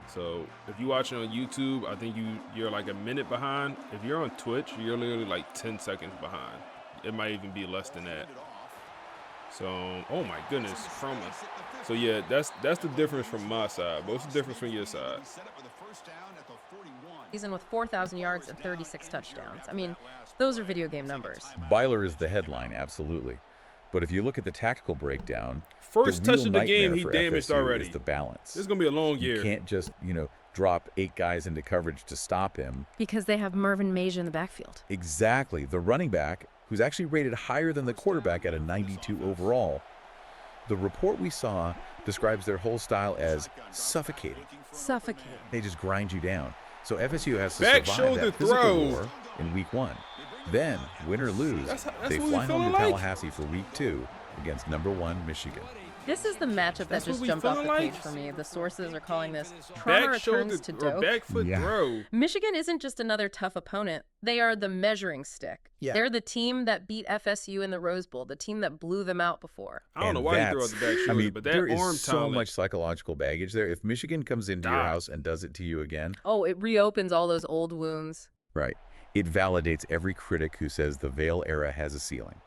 So if you're watching on YouTube, I think you're like a minute behind. If you're on Twitch, you're literally like 10 seconds behind. It might even be less than that. So, oh my goodness, from us. So yeah, that's the difference from my side. But what's the difference from your side? Season with 4,000 yards and 36 touchdowns. I mean, those are video game numbers. Byler is the headline, absolutely. But if you look at the tactical breakdown, First the touch real of the game, nightmare he for damaged FSU already. is the balance. This is gonna be a long year. You can't just, drop 8 guys into coverage to stop him. Because they have Mervin Mage in the backfield. Exactly. The running back, who's actually rated higher than the quarterback at a 92 overall. The report we saw describes their whole style as suffocating. Suffocating. They just grind you down. So FSU has to Back survive shoulder that physical throw. war in week 1. Then, win or lose, That's they what we fly home feeling to like. Tallahassee for week 2 against #1 Michigan. This is the matchup That's that just what we jumped off the feeling page like? for me. The sources are calling this trauma Back shoulder returns to or dope. back foot Yeah. throw. Michigan isn't just another tough opponent. They are the measuring stick. Yeah. They're the team that beat FSU in the Rose Bowl, the team that blew them out before. I don't And know why he threw out that's- the back shoulder, I mean, but that there is arm so talent. much psychological baggage there. If Michigan comes into your Dog. house and does it to you again, Oh, it reopens all those old wounds. right, it validates every critic who says the Veil era has a ceiling.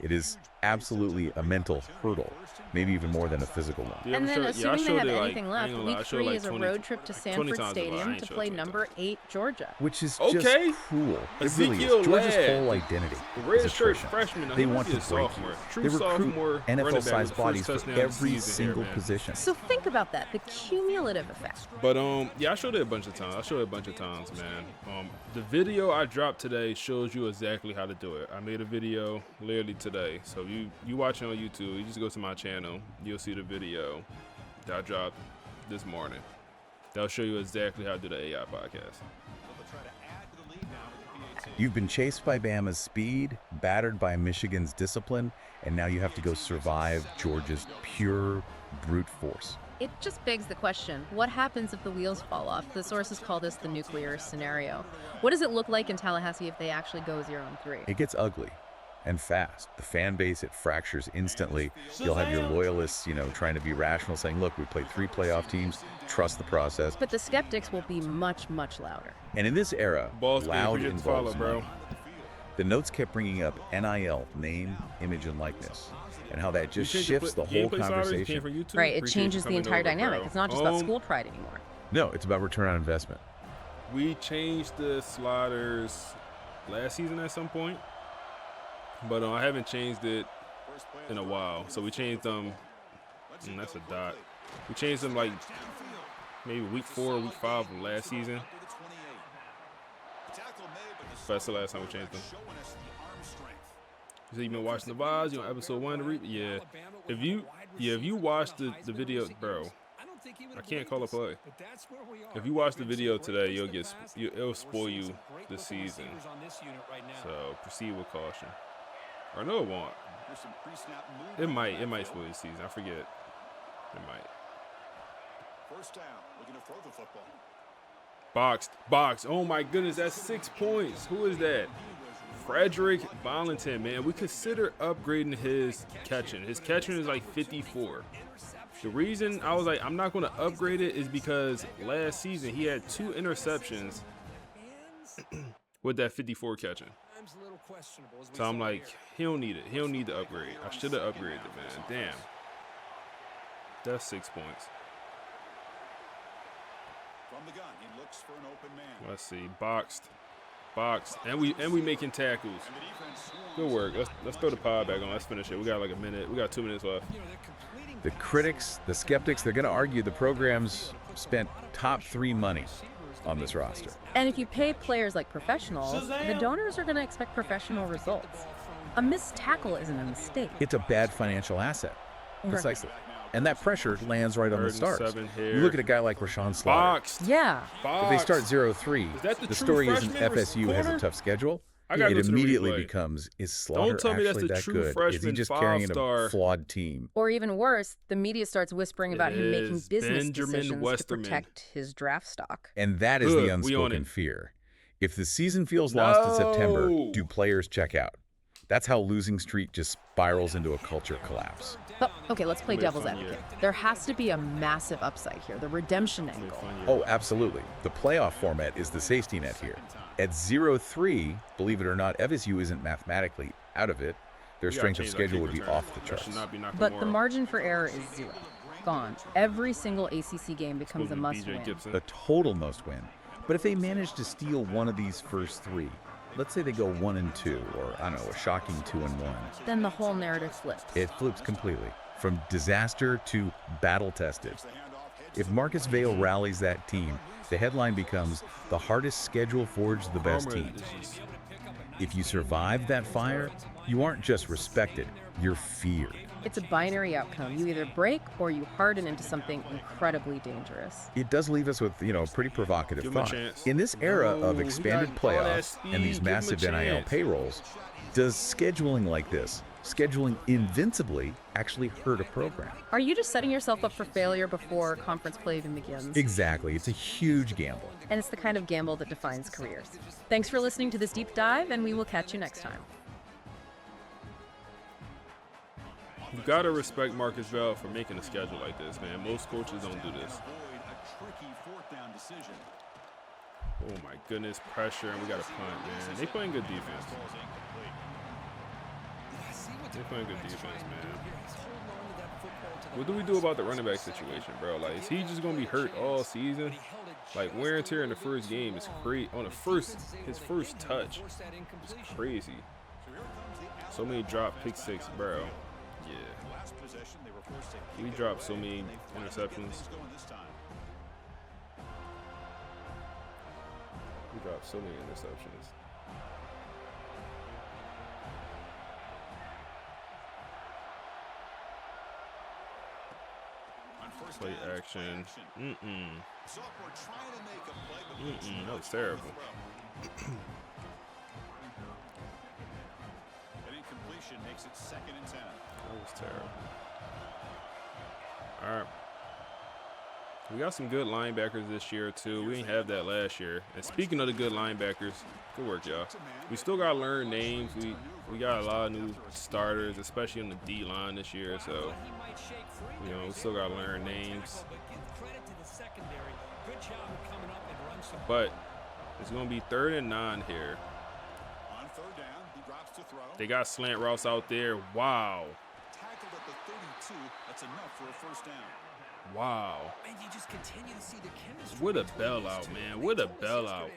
It is absolutely a mental hurdle, maybe even more than a physical one. Yeah, And for then, sure. assuming I they showed have it, like, anything I left, ain't gonna lie, I week showed it 3 like is a 20 road trip to 20 Sanford times, but I Stadium ain't to showed play it like number 8 Georgia. Which is Okay. just cruel. It really Ezekiel is. Georgia's Ladd, whole identity the is red shirt attrition. freshman. They He want must to be a break sophomore. you. True They recruit sophomore running back NFL-sized with the first bodies for touchdown of the every season here, single man. position. So think about that, the cumulative effect. But yeah, I showed it a bunch of times. Man. The video I dropped today shows you exactly how to do it. I made a video literally today. So you watching on YouTube, you just go to my channel, you'll see the video that I dropped this morning. That'll show you exactly how to do the AI podcast. You've been chased by Bama's speed, battered by Michigan's discipline, and now you have to go survive Georgia's pure brute force. It just begs the question, what happens if the wheels fall off? The sources call this the nuclear scenario. What does it look like in Tallahassee if they actually go 0-3? It gets ugly and fast. The fan base, it fractures instantly. You'll have your loyalists, trying to be rational, saying, look, we played 3 playoff teams, trust the process. But the skeptics will be much, much louder. And in this era, Balls game, loud appreciate the follow, involves bro. money. The notes kept bringing up NIL, name, image, and likeness, and how that just shifts the whole conversation. Right, it changes the entire dynamic. It's not just about school pride anymore. No, it's about return on investment. We changed the sliders last season at some point, but I haven't changed it in a while. So we changed them. That's a dot. We changed them like maybe week 4 or week 5 of last season. That's the last time we changed them. So you been watching the vibes? You on episode 1? Yeah. If you watch the video, bro, I can't call a play. If you watch the video today, it'll spoil you this season. So proceed with caution. Or no, it won't. It might spoil your season. I forget. It might. First down, looking to throw the football. Boxed. Oh my goodness, that's 6 points. Who is that? Frederick Valentin, man. We consider upgrading his catching. His catching is like 54. The reason I was like, I'm not going to upgrade it is because last season he had 2 interceptions with that 54 catching. So I'm like, he don't need it. He don't need the upgrade. I should have upgraded it, man. Damn. That's 6 points. From the gun, he looks for an open man. Let's see. Boxed. And we making tackles. Good work. Let's throw the pod back on. Let's finish it. We got like a minute. We got 2 minutes left. The critics, the skeptics, they're going to argue the program's spent top 3 money on this roster. And if you pay players like professionals, the donors are going to expect professional results. A missed tackle isn't a mistake. It's a bad financial asset. Precisely. And that pressure lands right on the 3rd and stars. 7 here. You look at a guy like Rashawn Slater. Boxed. Yeah. If they start 0-3, Is that the true story isn't freshman FSU has a corner? tough schedule. I gotta It go to the immediately replay. becomes, is Slaughter Don't tell me that's actually the that true good? Is he freshman just carrying a 5-star? flawed team? Or even worse, the media starts whispering about him making is business Benjamin decisions Westerman. to protect his draft stock. And that is Good, the we on unspoken it. fear. If the season feels lost in September, No. do players check out? That's how losing streak just spirals into a culture collapse. But, okay, let's play It'll be a devil's fun advocate. year. There has to be a massive upside here, the redemption It'll be a angle. fun year. Oh, absolutely. The playoff format is the safety net here. At 0-3, believe it or not, FSU isn't mathematically out of it, Their We gotta strength of change our schedule kick would be return. off the That charts. should not be Nakamura. But the margin for error is 0. Gone. Every single ACC game becomes Supposed a to be must BJ win. Gibson. A total must win. But if they manage to steal one of these first 3, let's say they go 1-2, or I don't know, a shocking 2-1, Then the whole narrative flips. it flips completely from disaster to battle-tested. If Marcus Vail rallies that team, the headline becomes the hardest schedule forged the best Karma team. is just- If you survive that fire, you aren't just respected, you're feared. It's a binary outcome. You either break or you harden into something incredibly dangerous. It does leave us with, a pretty provocative Give him a thought. chance. In this era No, of he expanded got all that playoffs and these speed. Give him a massive NIL chance. payrolls, does scheduling like this, scheduling invincibly, actually hurt a program? Are you just setting yourself up for failure before conference play even begins? Exactly. It's a huge gamble. And it's the kind of gamble that defines careers. Thanks for listening to this deep dive, and we will catch you next time. You gotta respect Marcus Vail for making a schedule like this, man. Most coaches don't do this. Oh my goodness, pressure, and we got a punt, man. They playing good defense. They playing good defense, man. What do we do about the running back situation, bro? Like, is he just gonna be hurt all season? Like, wear and tear in the first game is crazy. On his first touch, it's crazy. So many drop pick 6, bro. Yeah. We dropped so many interceptions. We dropped so many interceptions. Play action. That was terrible. An incompletion makes it 2nd and 10. That was terrible. All right. We got some good linebackers this year, too. We didn't have that last year. And speaking of the good linebackers, good work, y'all. We still got to learn names. We got a lot of new starters, especially on the D-line this year. So, we still got to learn names. But it's going to be 3rd and 9 here. On 3rd down, he drops to throw. They got slant routes out there. Wow. Tackled at the 32. That's enough for a 1st down. Wow. And you just continue to see the chemistry. What a bailout, man. What a bailout.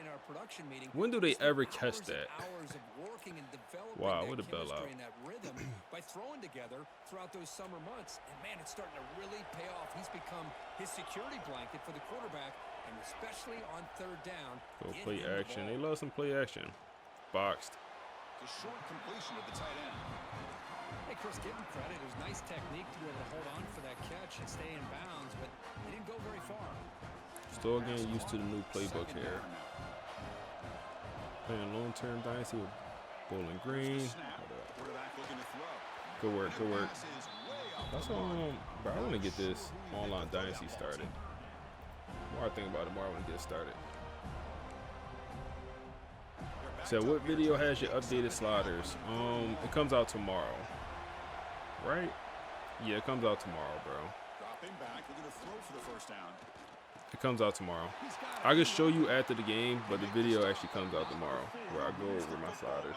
When do they ever catch that? Wow, what a bailout. By throwing together throughout those summer months. And man, it's starting to really pay off. He's become his security blanket for the quarterback, and especially on 3rd down. Go play action. They love some play action. Boxed. The short completion of the tight end. Hey, Chris, give him credit. It was nice technique to be able to hold on for that catch and stay in bounds, but he didn't go very far. Still getting used to the new playbook here. Playing long-term Dynasty with Bowling Green. Good work, good work. That's bro, I want to get this online Dynasty started. The more I think about it, the more I want to get it started. So what video has your updated sliders? It comes out tomorrow. Right? Yeah, it comes out tomorrow, bro. It comes out tomorrow. I can show you after the game, but the video actually comes out tomorrow where I go over my sliders.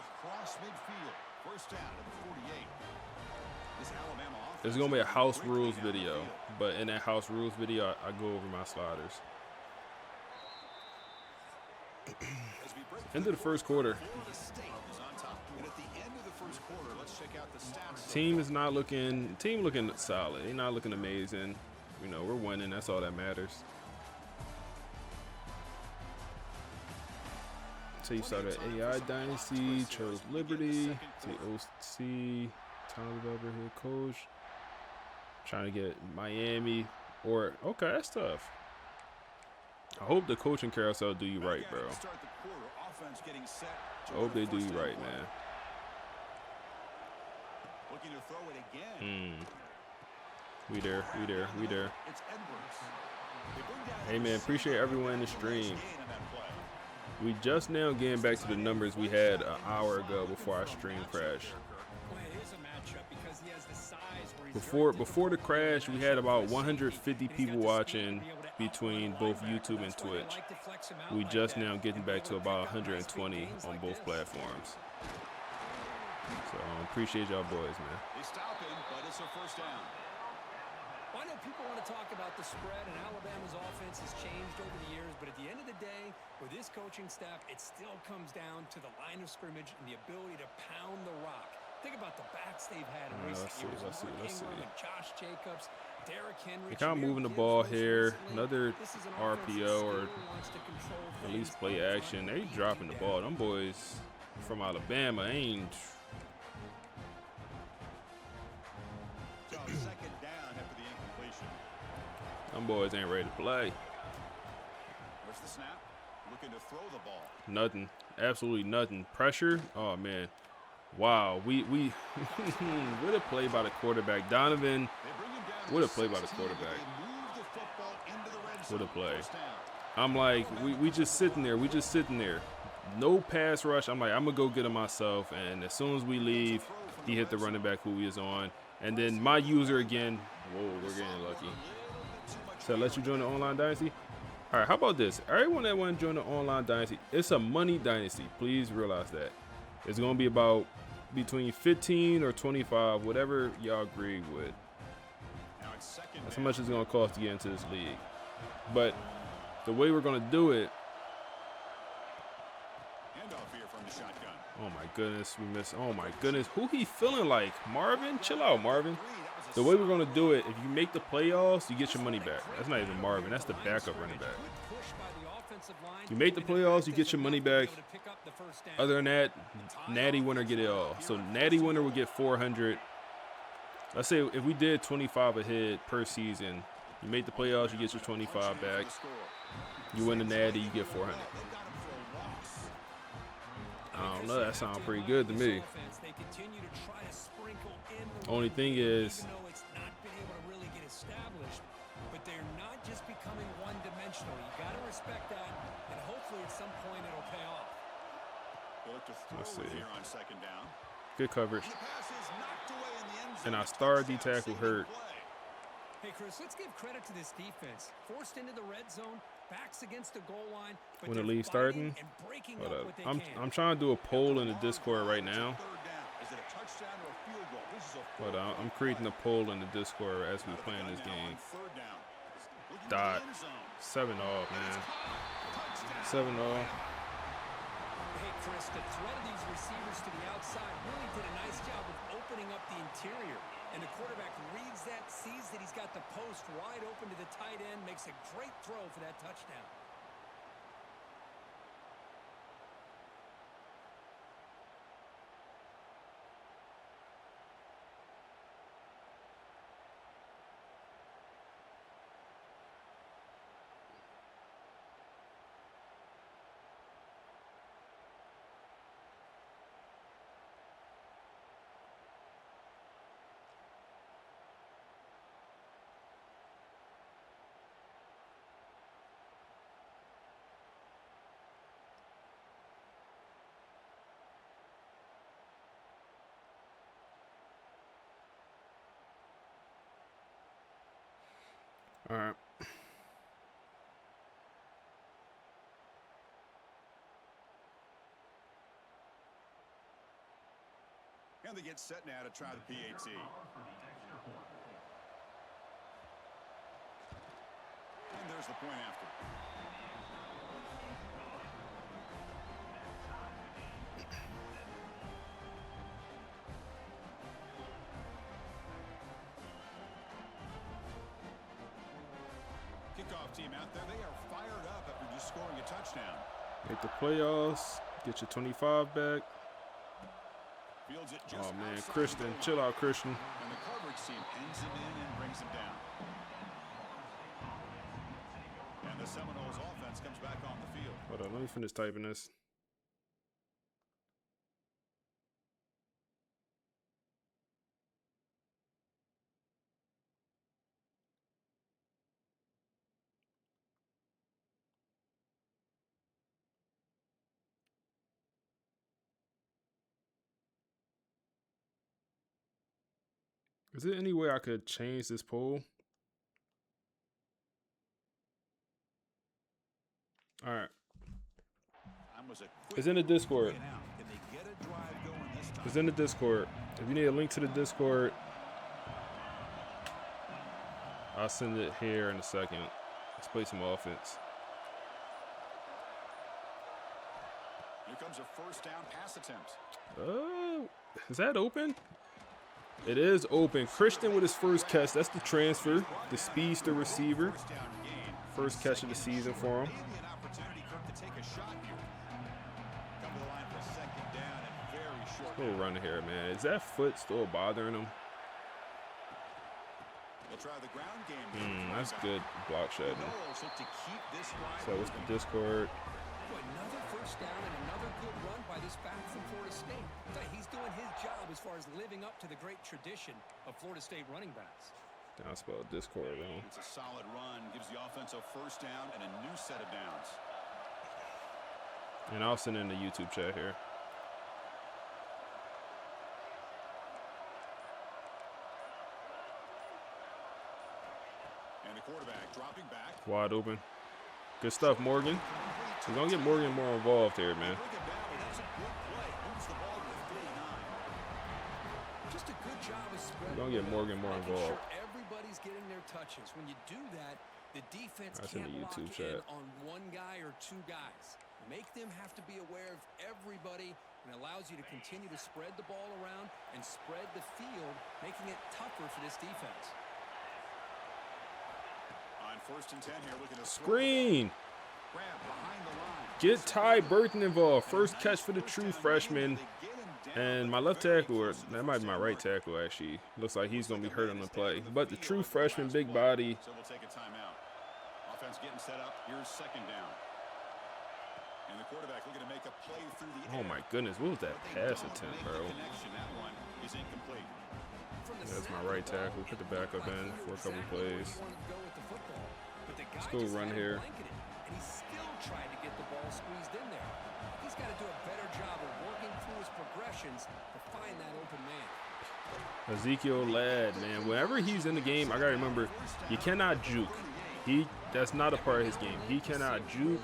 There's going to be a house rules video, but in that house rules video, I go over my sliders. End of the first quarter. Team looking solid. They're not looking amazing. We're winning. That's all that matters. So you started AI Dynasty, chose Liberty, OC, Tom Weber head coach. Trying to get Miami okay, that's tough. I hope the coaching carousel do you right, bro. I hope they do you right, man. We there. Hey, man, appreciate everyone in the stream. We just now getting back to the numbers we had an hour ago before our stream crashed. Before the crash, we had about 150 people watching between both YouTube and Twitch. We just now getting back to about 120 on both platforms. So appreciate y'all boys, man. They stop him, but it's a first down. Well, I know people want to talk about the spread, and Alabama's offense has changed over the years, but at the end of the day, with this coaching staff, it still comes down to the line of scrimmage and the ability to pound the rock. Think about the backs they've had in recent years. Let's see. And Josh Jacobs, Derrick Henry. They're kind of moving the ball here. Another RPO or at least play action. They dropping the ball. Them boys from Alabama ain't. So second down after the incompletion. Them boys ain't ready to play. Where's the snap? Looking to throw the ball. Nothing. Absolutely nothing. Pressure. Oh man. Wow. We what a play by the quarterback. Donovan. What a play by the quarterback. What a play. I'm like, we just sitting there. We just sitting there. No pass rush. I'm like, I'm going to go get him myself. And as soon as we leave, he hit the running back who he is on. And then my user again. Whoa, we're getting lucky. So let you join the online dynasty. All right, how about this? Everyone that want to join the online dynasty, it's a money dynasty. Please realize that. It's going to be about between 15 or 25, whatever y'all agree with. That's how much it's going to cost to get into this league. But the way we're going to do it. Oh, my goodness. We missed. Oh, my goodness. Who he feeling like? Marvin? Chill out, Marvin. The way we're going to do it, if you make the playoffs, you get your money back. That's not even Marvin. That's the backup running back. You make the playoffs, you get your money back. Other than that, Natty winner get it all. So Natty winner would get 400. Let's say if we did 25 ahead per season, you make the playoffs, you get your 25 back. You win the Natty, you get 400. I don't know. That sounds pretty good to me. Only thing is, but they're not just becoming one-dimensional. You got to respect that, and hopefully at some point it'll pay off. Let's see. Here on second down. Good coverage. And our star D tackle hurt. Hey, Chris, let's give credit to this defense. Forced into the red zone, backs against the goal line. When the league starting, hold up. I'm trying to do a poll in the Discord right now. But I'm creating a poll in the Discord as we playing this game. Dot 7-0, man. 7-0. Hey, Chris, the threat of these receivers to the outside really did a nice job of opening up the interior. And the quarterback reads that, sees that he's got the post wide open to the tight end, makes a great throw for that touchdown. All right. And they get set now to try the PAT. And there's the point after. Kickoff team out there, they are fired up after just scoring a touchdown. Make the playoffs, get your 25 back. Fields it just Oh man, outside Christian, the chill out, Christian. And the coverage team pins him in and brings him down. And the Seminoles offense comes back on the field. Hold on, let me finish typing this. Is there any way I could change this poll? All right. It's in the Discord. It's in the Discord. If you need a link to the Discord, I'll send it here in a second. Let's play some offense. Here comes a first down pass attempt. Is that open? It is open. Christian with his first catch. That's the transfer, the speedster receiver. First down gain. First catch of the season for him. Maybe an opportunity, Kirk, to take a shot here. Come to the line for a second down and very short. Little run here, man. Is that foot still bothering him? We'll try the ground game. That's good block shedding. Knowles look to keep this drive So what's the moving. Discord? Another first down and another good run by this back from Florida State. He's doing his job as far as living up to the great tradition of Florida State running backs. I spelled Discord wrong. It's a solid run, gives the offense a first down and a new set of downs. And I'll send in the YouTube chat here. And the quarterback dropping back. Wide open. Good stuff, Morgan. We're going to get Morgan more involved here, man. Bring it down, but that's a good play. Moves the ball to the 39. Just a good job of spread. We're going to get Morgan more Making involved. sure everybody's getting their touches. When you do that, the defense That's in can't the lock YouTube in chat. on one guy or two guys. Make them have to be aware of everybody, and allows you to continue to spread the ball around and spread the field, making it tougher for this defense. On first and 10 here, looking to Screen. grab behind the line. Get Ty Burton involved. First catch for the true freshman. And my left tackle, or that might be my right tackle, actually. Looks like he's going to be hurt on the play. But the true freshman, big body. So we'll take a timeout. Offense getting set up. Here's second down. And the quarterback looking to make a play through the Oh, air. my goodness. What was that But they pass don't attempt, make the bro? connection. That one is incomplete. That's my right tackle. Put the backup in for a couple plays. Let's go run here. And he still tried to get the ball squeezed in there. He's got to do a better job of working through his progressions to find that open man. Ezekiel Ladd, man. Whenever he's in the game, I got to remember, you cannot juke. That's not a part of his game. He cannot juke.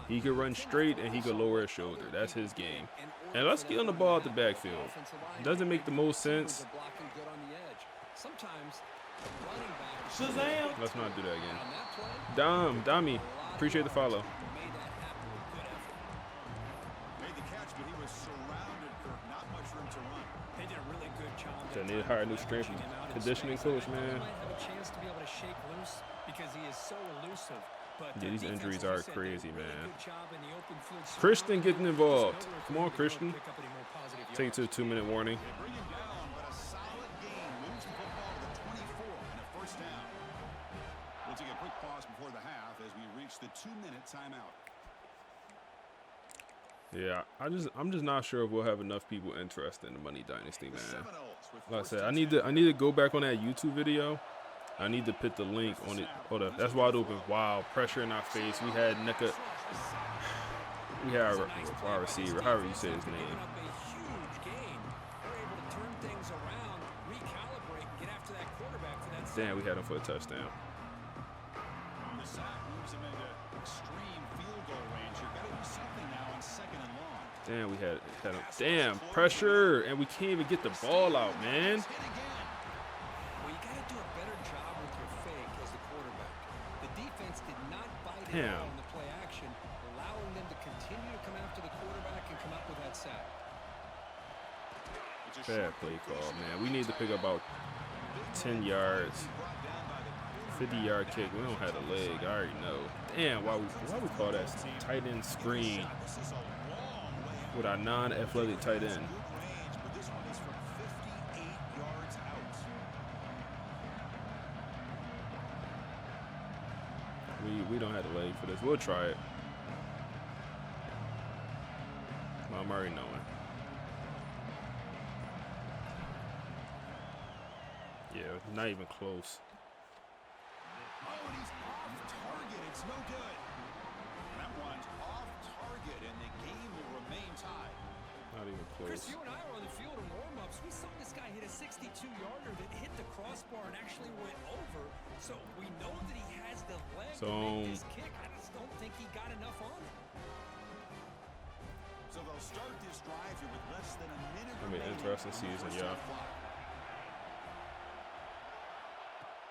He can run straight and he can lower his shoulder. That's his game. And let's get on the ball at the backfield. It doesn't make the most sense. Shazam! Let's not do that again. Dami, appreciate the follow. Made the catch, but he was surrounded, Kirk. Not much room to run. They did a really good job. They need to hire a new strength and conditioning coach, man. He might have a chance to be able to shake loose because he is so elusive. But Yeah, these injuries are crazy, man. Christian Christian getting involved. Come on, Christian. Take it to the 2-minute warning. They bring him down, but a solid game moves the football to the 24 and a first down. We'll take a quick pause before the half as we reach the 2-minute timeout. Yeah, I'm just not sure if we'll have enough people interested in the Money Dynasty, man. Seminoles with Like I first said, and I need to go back on that YouTube video. I need to put the link on it. Hold up, that's wide open. Wow, pressure in our face. We had our wide receiver, however you say his name. Damn, we had him for a touchdown. The sack moves him into extreme field goal range. You've got to do something now on second and long. Damn, we had him. Damn, pressure, and we can't even get the ball out, man. Well, you got to do a better job with your fake as the quarterback. The defense did not bite it Damn. on the play action, allowing them to continue to come after the quarterback and come up with that sack. Bad play call, man. We need to pick up about 10 yards. 50-yard kick. We don't have a leg. I already know. Damn, why we call that tight end screen with our non-athletic tight end? We don't have a leg for this. We'll try it. I'm already knowing. Yeah, not even close. Oh, and he's off target. It's no good. That one's off target, and the game will remain tied. Not even Chris, close. you and I were on the field in warm-ups. We saw this guy hit a 62-yarder that hit the crossbar and actually went over. So we know that he has the leg to make this kick. I just don't think he got enough on it. So So they'll start this drive here with less than a minute I mean, remaining interesting on the season, first yeah. half clock.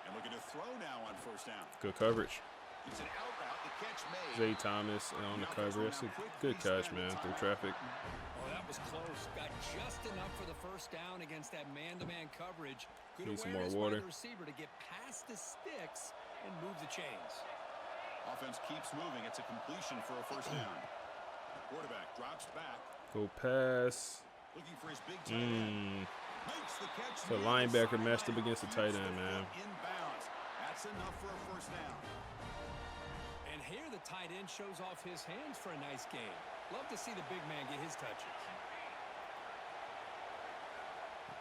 And looking to throw now on first down. Good coverage. It's an out route. The catch made. Zay Thomas on the cover. That's a good catch, man, through traffic. Oh, that was close. Got just enough for the first down against that man-to-man coverage. Good Need some more awareness water. by the receiver to get past the sticks and move the chains. Offense keeps moving. It's a completion for a first down. Quarterback drops back. Go pass. Looking for his big tight end. Makes the catch. So linebacker matched up against the tight end, man. Inbounds. That's enough for a first down. And here the tight end shows off his hands for a nice game. Love to see the big man get his touches.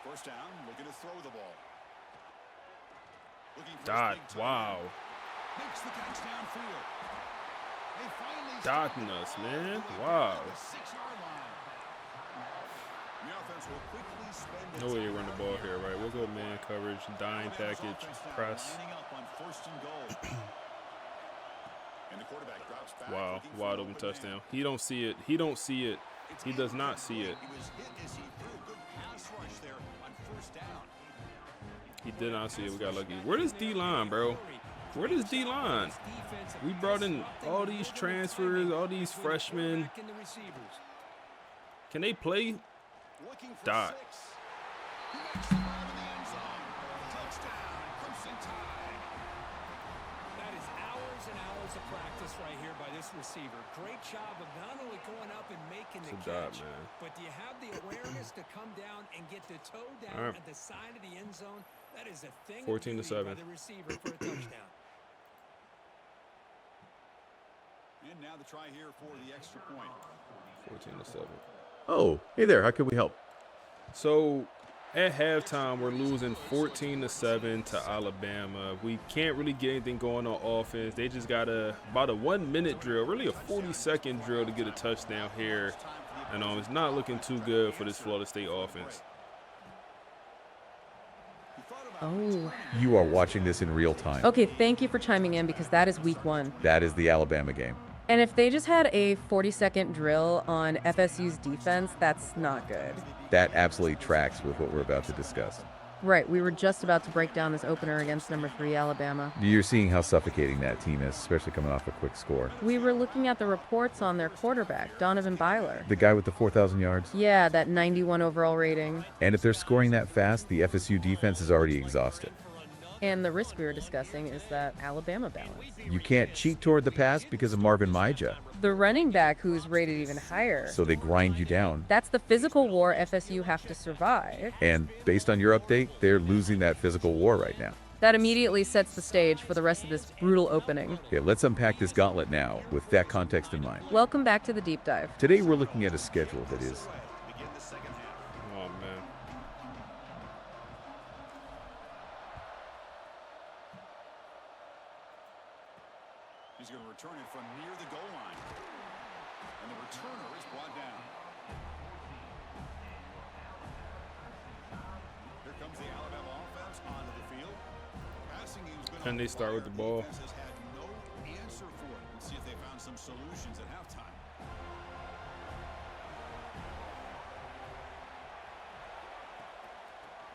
First down, looking to throw the ball. Looking for Dot. his big tight Wow. end. Makes the catch downfield. They finally Dotting us, man. Wow. the 6-yard line. The offense will quickly spend No way you run the ball here, right? We'll go man coverage, dime package, press. Lining up on first and goal. And the quarterback drops back, Wow. looking for Wide an open open man. touchdown. He don't see it. He don't see it. It's He does not see it. He was hit as he threw a good pass rush there on first down. He did not see it. We got lucky. Where is D-line, bro? Where is D-line? We brought in all these transfers, all these freshmen. Can they play? Looking for Dot. 6. He makes the grab in the end zone. Touchdown, Clemson Tide. That is hours and hours of practice right here by this receiver. Great job of not only going up and making the It's a dot, catch, man. but do you have the awareness to come down and get the toe down All right. at the side of the end zone? That is a thing 14 to of beauty 7. by the receiver for a touchdown. And now the try here for the extra point. 14 to 7. Oh, hey there. How can we help? So at halftime, we're losing 14 to 7 to Alabama. We can't really get anything going on offense. They just got about a 1-minute drill, really a 40-second drill to get a touchdown here. And it's not looking too good for this Florida State offense. Oh. You are watching this in real time. Okay, thank you for chiming in because that is week 1. That is the Alabama game. And if they just had a 40-second drill on FSU's defense, that's not good. That absolutely tracks with what we're about to discuss. Right, we were just about to break down this opener against number 3 Alabama. You're seeing how suffocating that team is, especially coming off a quick score. We were looking at the reports on their quarterback, Donovan Byler. The guy with the 4,000 yards? Yeah, that 91 overall rating. And if they're scoring that fast, the FSU defense is already exhausted. And the risk we were discussing is that Alabama balance. You can't cheat toward the pass because of Marvin Maija, The running back who's rated even higher. so they grind you down. That's the physical war FSU have to survive. And based on your update, they're losing that physical war right now. That immediately sets the stage for the rest of this brutal opening. Okay, let's unpack this gauntlet now with that context in mind. Welcome back to the deep dive. Today we're looking at a schedule that is Begin the second half. Oh, man. He's going to return it from near the goal line. And the returner is brought down. Here comes the Alabama offense onto the field. Passing game's been Can on they start with the ball? defense has had no answer for it. Let's see if they found some solutions at halftime.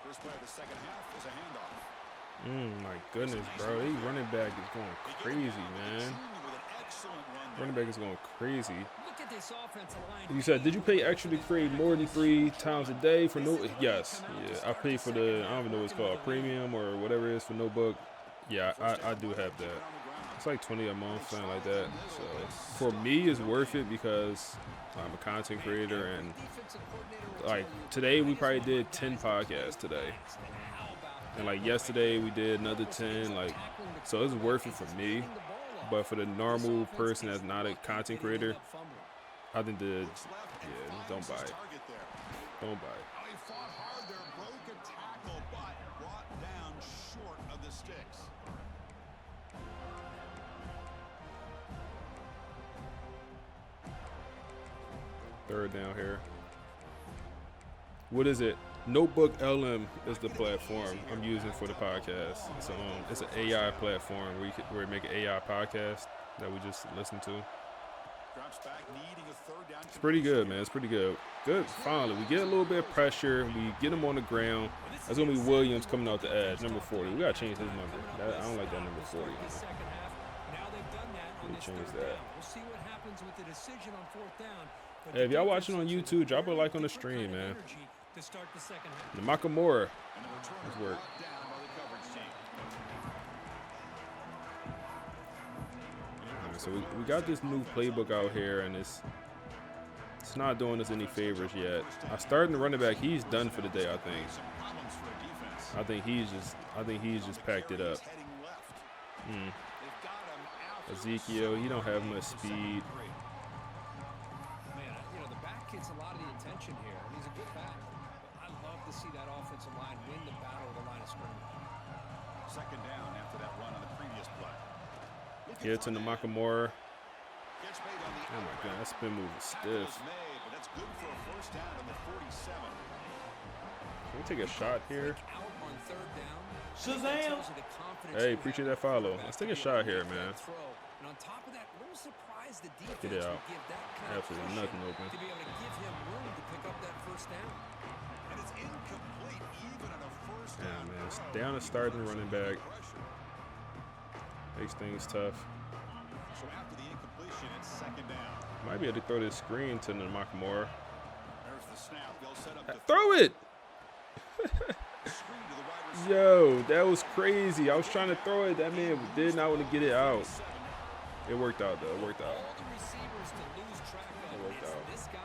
First play of the second half is a handoff. My goodness, bro. They running back is going crazy, man. With an excellent run there. Running back is going crazy. Look at this offensive line. You said, did you pay extra to create more than 3 times a day for no? Yes. Yeah, I pay for the, I don't even know what it's called, premium or whatever it is for notebook. Yeah, I do have that. It's like 20 a month, something like that. So for me, it's worth it because I'm a content creator, and like today we probably did 10 podcasts today. And like yesterday we did another 10, like, so it's worth it for me. But for the normal person that's not a content creator, I think don't buy it. Don't buy it. He fought hard there, broke a tackle, but brought down short of the sticks. Third down here. What is it? Notebook LM is the platform I'm using for the podcast. It's an AI platform where we make an AI podcast that we just listen to. Drops back, needing a third down. It's pretty good, man. It's pretty good. Good. Finally, we get a little bit of pressure. We get him on the ground. That's going to be Williams coming out the edge, number 40. We got to change his number. I don't like that number 40. Man. Let me change that. Hey, if y'all watching on YouTube, drop a like on the stream, man. Nakamura. Let's work. Right, so we got this new playbook out here, and it's not doing us any favors yet. I started the running back. He's done for the day, I think. I think he's just packed it up. Ezekiel, he don't have much speed. Man, you know, the back gets a lot of the attention here, and he's a good back. But I love to see that offensive line win the battle of the line of scrimmage. Second down after that run on the previous play. Get to Nakamura. Oh my God, that spin move is stiff. But that's good for a first down on the 47. Can we take a shot here? Out on third down. Shazam! Hey, appreciate that follow. Let's take a shot here, man. And on top of that, a little surprised the defense Get it out. would give that kind of Absolutely cushion nothing open. to be able to give him room to pick up that first down. And it's incomplete even on a first Yeah, down. man. It's down to starting running back. Makes things tough. So after the incompletion, it's second down. Might be able to throw this screen to Nakamura. There's the snap. They'll set up the Throw it! screen to the wide receiver. Yo, that was crazy. I was trying to throw it. That man did not want to get it out. It worked out, though. It worked out. All the receivers to lose track of. It worked It's out. this guy,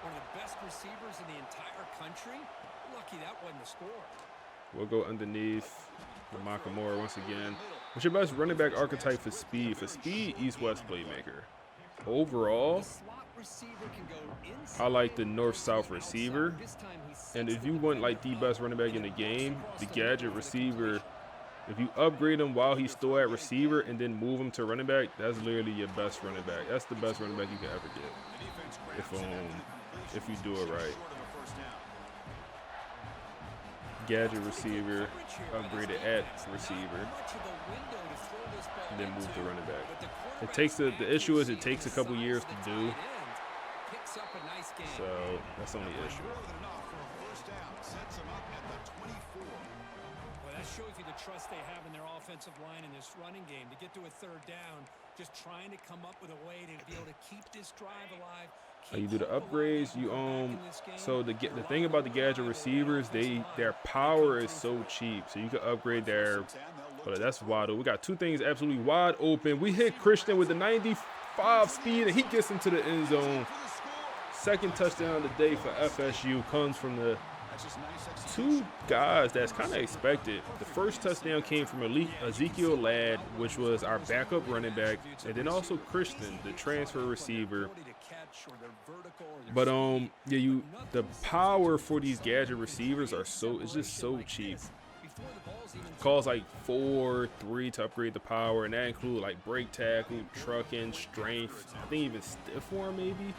one of the best receivers in the entire country. Lucky that wasn't the score. We'll go underneath Nakamura once again. What's your best running back archetype for speed? For speed, east-west playmaker. Overall, The slot receiver can go inside. I like the north-south receiver. This time he sets And if the you want like the best running back in the game, the gadget receiver, if you upgrade him while he's still at receiver and then move him to running back, that's literally your best running back. That's the best running back you can ever get if you do it right. Gadget receiver, upgraded at receiver, and then move to running back. It takes the issue is it takes a couple years to do, picks up a nice game. so that's the only issue. Well, that shows you the trust they have in their offensive line in this running game to get to a third down. Just trying to come up with a way to be able to keep this drive alive. You do the upgrades. You so the thing about the gadget receivers, their power is so cheap, so you can upgrade their. But that's wide open. We got two things absolutely wide open. We hit Christian with the 95 speed, and he gets into the end zone. Second touchdown of the day for FSU comes from the two guys that's kind of expected. The first touchdown came from Ezekiel Ladd, which was our backup running back, and then also Christian, the transfer receiver. But yeah, the power for these gadget receivers it's just so cheap. Costs like 4-3 to upgrade the power, and that includes like break tackle, trucking, strength, I think even stiff form maybe.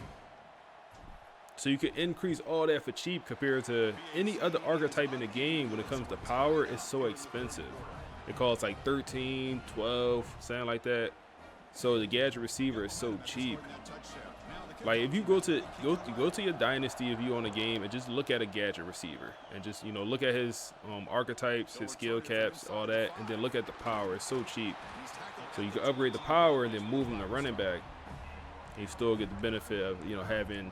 So you can increase all that for cheap compared to any other archetype in the game. When it comes to power, it's so expensive. It costs like 13, 12, something like that. So the gadget receiver is so cheap. Like if you go to your dynasty, if you own a game, and just look at a gadget receiver and just look at his archetypes, his skill caps, all that, and then look at the power. It's so cheap. So you can upgrade the power and then move him to running back. And you still get the benefit of having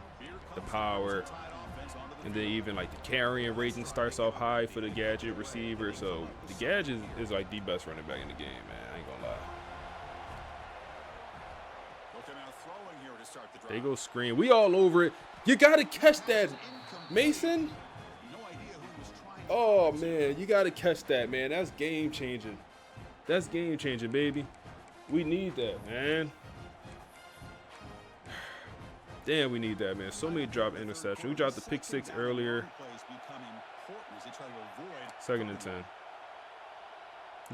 the power, and then even like the carrying rating starts off high for the gadget receiver. So the gadget is like the best running back in the game, man. I ain't gonna lie. They go screen. We all over it. You gotta catch that, Mason. Oh man, you gotta catch that, man. That's game changing. That's game changing, baby. We need that, man. Damn, we need that, man. So many drop interceptions. We dropped the pick 6 earlier. 2nd and 10.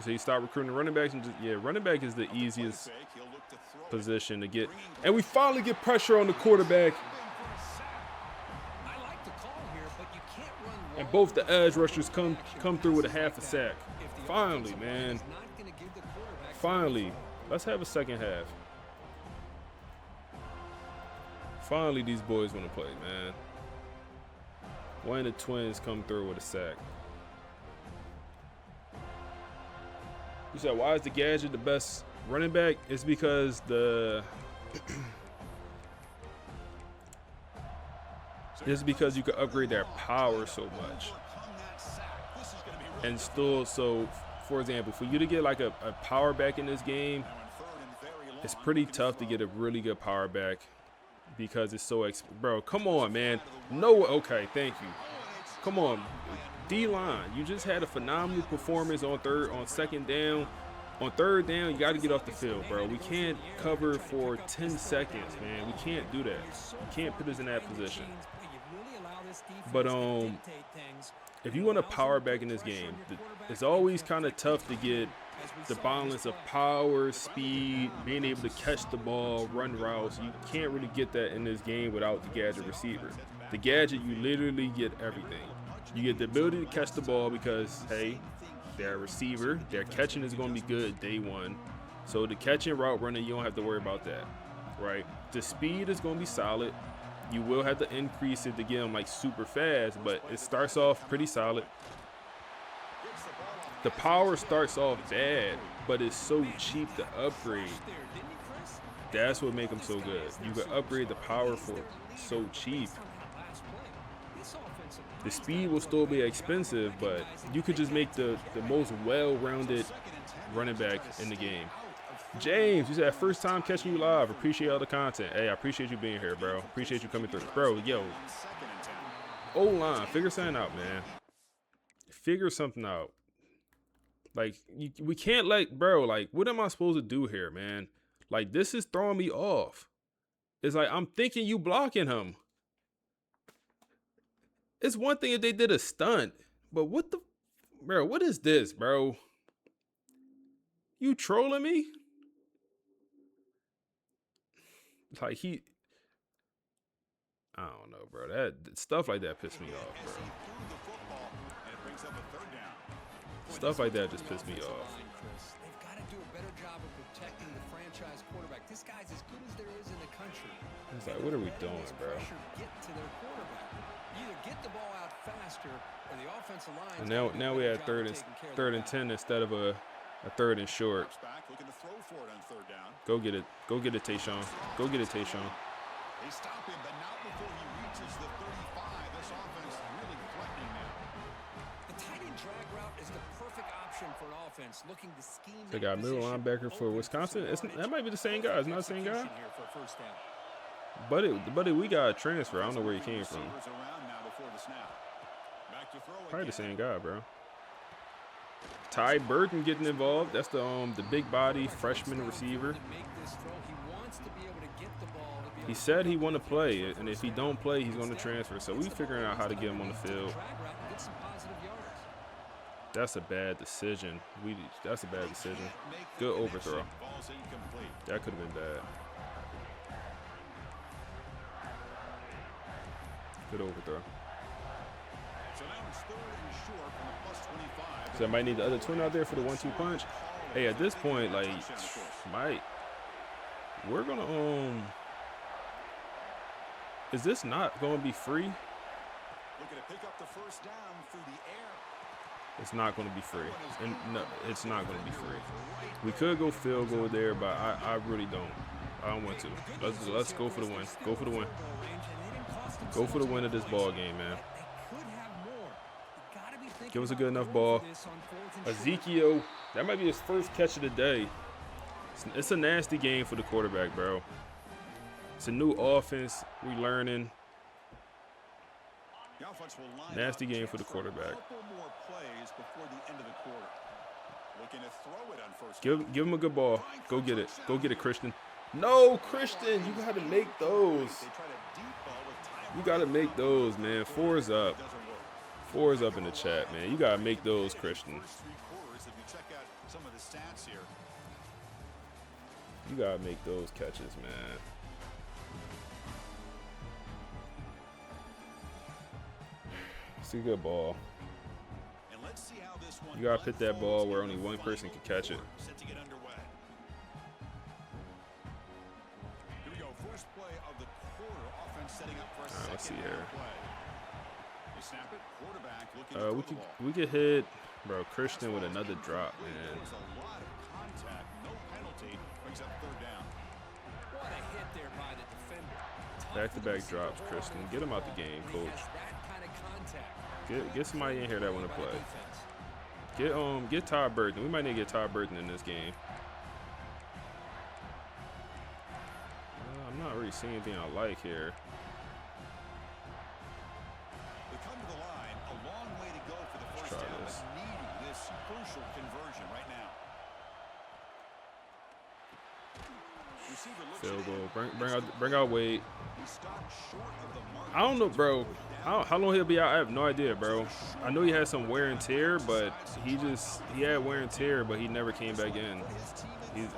So you start recruiting running backs and running back is the easiest position to get. And we finally get pressure on the quarterback. And both the edge rushers come through with a half a sack. Finally, man. Finally. Let's have a second half. Finally, these boys want to play, man. One of the twins come through with a sack. You said, why is the Gadget the best running back? It's because it's because you can upgrade their power so much. And still, so for example, for you to get like a power back in this game, it's pretty tough to get a really good power back because it's so bro, come on, man. No, okay, thank you. Come on, D-line. You just had a phenomenal performance on second down. On third down, you got to get off the field, bro. We can't cover for 10 seconds, man. We can't do that. You can't put us in that position. But if you want to power back in this game, it's always kind of tough to get the balance of power, speed, being able to catch the ball, run routes. You can't really get that in this game without the Gadget receiver. The Gadget, you literally get everything. You get the ability to catch the ball because, hey, they're a receiver. Their catching is going to be good day one. So the catching, route running, you don't have to worry about that, right? The speed is going to be solid. You will have to increase it to get them like super fast, but it starts off pretty solid. The power starts off bad, but it's so cheap to upgrade. That's what makes them so good. You can upgrade the power for so cheap. The speed will still be expensive, but you could just make the most well-rounded running back in the game. James, you said first time catching you live. Appreciate all the content. Hey, I appreciate you being here, bro. Appreciate you coming through. Bro, yo. O-line, figure something out, man. Figure something out. Like, we can't bro, like, what am I supposed to do here, man? Like, this is throwing me off. It's like, I'm thinking you blocking him. It's one thing if they did a stunt, but bro, what is this, bro? You trolling me? Like I don't know, bro. That stuff like that pissed me off, bro. Stuff like that just pissed me off. They've got to do a better job of protecting the franchise quarterback. This guy's as good as there is in the country. It's like, what are we doing, bro? Get to their quarterback. Either get the ball out faster, or the offensive line. And now we had third and 10 instead of a third and short. Go get it. Go get it, Tayshaun. Go get it, Tayshaun. They stop him, but not before he reaches the 35. This offense really threatening now. The tight end drag route is the perfect option for an offense looking to scheme. They got middle linebacker for Wisconsin. That might be the same guy. It's not the same guy. Buddy, we got a transfer. I don't know where he came from. Probably the same guy, bro. Ty Burton getting involved. That's the big body freshman receiver. He said he want to play, and if he don't play, he's going to transfer. So we figuring out how to get him on the field. That's a bad decision. That's a bad decision. Good overthrow. That could have been bad. Good overthrow. So I might need the other twin out there for the 1-2 punch. Hey, at this point, like, we're gonna is this not gonna be free? Looking to pick up the first down through the air. It's not gonna be free. And no, it's not gonna be free. We could go field goal there, but I really don't. I don't want to. Let's go for the win. Go for the win. Go for the win of this ball game, man. Give us a good enough ball. Ezekiel, that might be his first catch of the day. It's a nasty game for the quarterback, bro. It's a new offense. We learning. Nasty game for the quarterback. Give him a good ball. Go get it. Go get it, Christian. No, Christian, you got to make those. You got to make those, man. 4 is up. 4 is up in the chat, man. You got to make those, Christian. You got to make those catches, man. It's a good ball. You got to put that ball where only one person can catch it. Here we go. First play of the quarter. see here. They snap it, quarterback looking for the ball. We could hit, bro, Christian with another drop, There man. was a lot of contact, no penalty, brings up third down. What a hit there by the defender. Back-to-back drops, Christian. Get him out the game, coach. Get somebody in here that want to play. Get Todd Burton. We might need to get Todd Burton in this game. I'm not really seeing anything I like here. They come to the line, a long way to go for the first Try down, this. but needing this crucial conversion right now. Receiver looks Field it in. goal. Bring out Wade. He stopped short of the mark. I don't know, bro. How long he'll be out? I have no idea, bro. I know he had some wear and tear, but he had wear and tear, but he never came back in.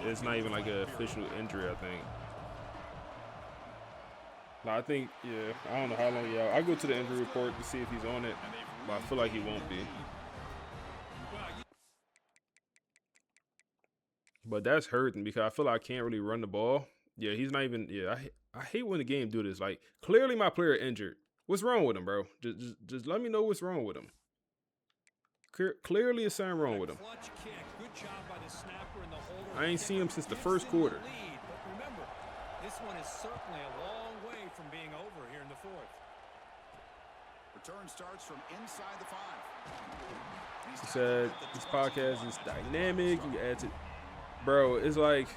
It's not even like an official injury, I think. No, I think, yeah. I don't know how long he out. I go to the injury report to see if he's on it, but I feel like he won't be. But that's hurting because I feel like I can't really run the ball. Yeah, he's not even. Yeah, I hate when the game do this. Like, clearly my player injured. What's wrong with him, bro? Just let me know what's wrong with him. Clearly, there's something wrong with him. I ain't seen him since the first quarter. Remember, this one is certainly a long way from being over here in the fourth. Return starts from inside the 5. He said this podcast is dynamic. You can add to, bro. It's like,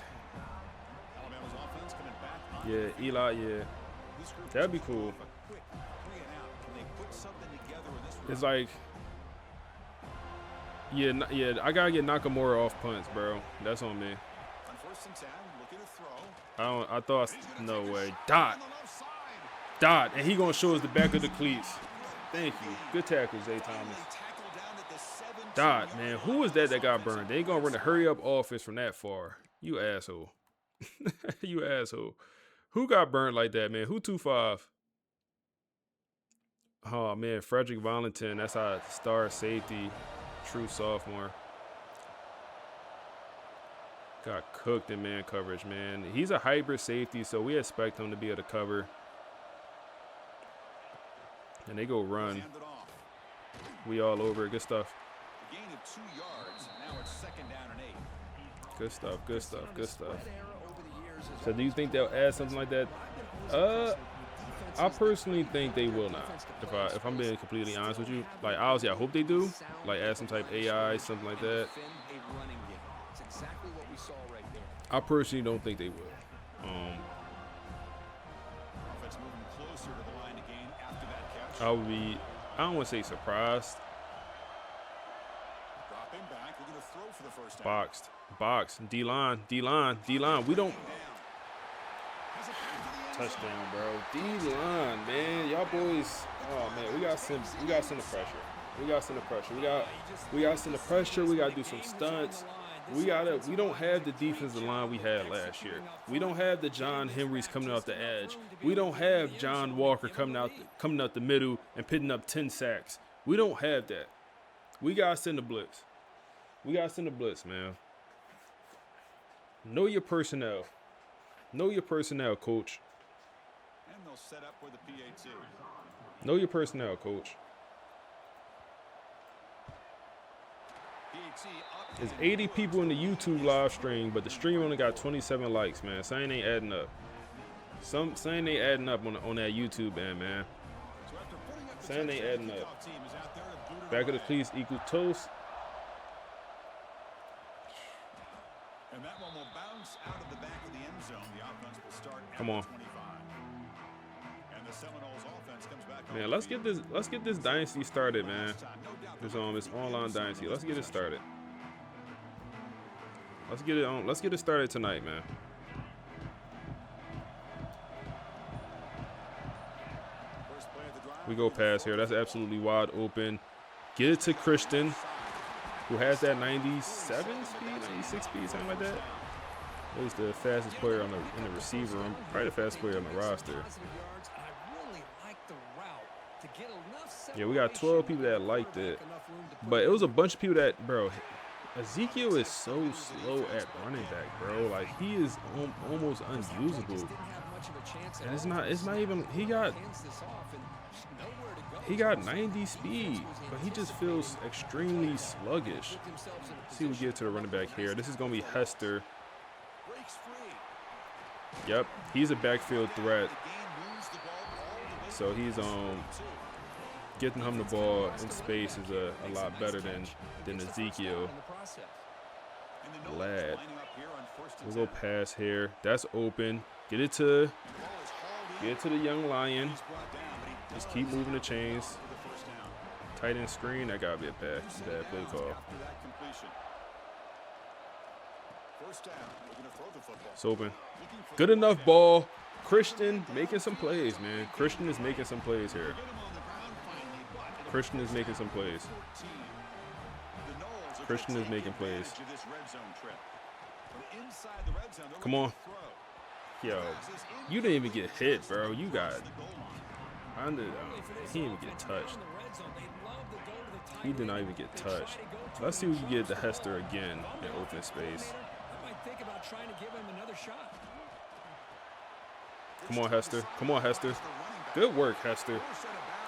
Alabama's offense coming back on yeah, Eli, yeah, that'd be cool. a quick 3 and out. Can they put something together in this It's like, yeah, I gotta get Nakamura off punts, bro. That's on me. on 1st and 10, looking to throw. I thought, no way. Dot, On the left side. Dot, and he gonna show us the back of the cleats. Thank you. Good tackle, Zay Thomas. Tackled down at the 17. Dot, man, who was that got burned? They ain't gonna run a hurry up offense from that far. You asshole. You asshole. Who got burned like that, man? Who 2-5? Oh man, Frederick Valentin. That's our star safety, true sophomore. Got cooked in man coverage, man. He's a hybrid safety, so we expect him to be able to cover. And they go run. Hand it off. We all over it. Good stuff. A gain of 2 yards. Now it's 2nd down and 8. Good stuff. Good stuff. Good stuff. So do you think they'll add something like that? I personally think they will not. If I'm being completely honest with you, like obviously I hope they do, like add some type of AI, something like that. I personally don't think they will. Offense moving closer to the line to gain after that catch. I don't want to say surprised. Dropping back, looking to throw for the first down. Boxed. D-line. We don't. Touchdown, bro. D-line, man. Y'all boys. Oh man, we got to send the pressure. We got to send the pressure. We got to do some stunts. We don't have the defensive line we had last year. We don't have the John Henrys coming off the edge. We don't have John Walker coming out the middle and picking up 10 sacks. We don't have that. We got to send the blitz. Man. Know your personnel. Coach. And they'll set up with the PAT. Know your personnel, coach. PAT up. There's 80 people in the YouTube live stream, but the stream only got 27 likes, man. Something ain't adding up. Something ain't adding up on that YouTube end, man. So after putting up the Something ain't touchdown, adding the up. kickoff team is out there to boot it Back of the away. cleats equal toast. And that one will bounce out of the back of the end zone. The offense will start at Come on. 25. And the Seminoles offense comes back on Man, the let's get this dynasty started, man. This online dynasty. Let's get it started. Let's get it started tonight, man. First play of the drive. We go past here. That's absolutely wide open. Get it to Christian, who has that 97 speed, 96 speed, something like that. He's the fastest player in the receiver room, probably the fastest player on the roster. Yeah, we got 12 people that liked it, but it was a bunch of people that, bro, Ezekiel is so slow at running back, bro. Like, he is almost unusable. much of a chance at And it's all not. for It's not the even. snap. He got. Hands this off and just nowhere to go. He got 90 speed, but he just feels extremely sluggish. Put themselves in a See, we get to the running back here. This is gonna be Hester. Breaks free. Yep, he's a backfield threat. The game moves the ball all the way So he's getting him the ball in space is a lot better than Ezekiel. in the process. And the Noles Lad. lining up here on first and We'll go 10. pass here. That's open. Get it to Ball is hauled in. the young lion. He's brought down, but he Just does keep moving the chains. for the first down. Tight end screen. That gotta be a bad play call. After that completion. First down. We're gonna throw the football. It's open. Looking for Good the enough running ball. Christian making some plays, man. Christian is making some plays here. back. Get him on the ground finally, but Christian is making some plays. 14. The Noles are Christian gonna is take making plays. advantage of this red zone trip. From inside the red zone, they're Come looking on. to throw. Yo, Passes you didn't even get hit, bro. You got the goal line. under. He didn't even get touched. He did not even get touched. Let's see if we can get the Hester again in open space. I might think about trying to give him another shot. Come on, Hester. Come on, Hester. Good work, Hester.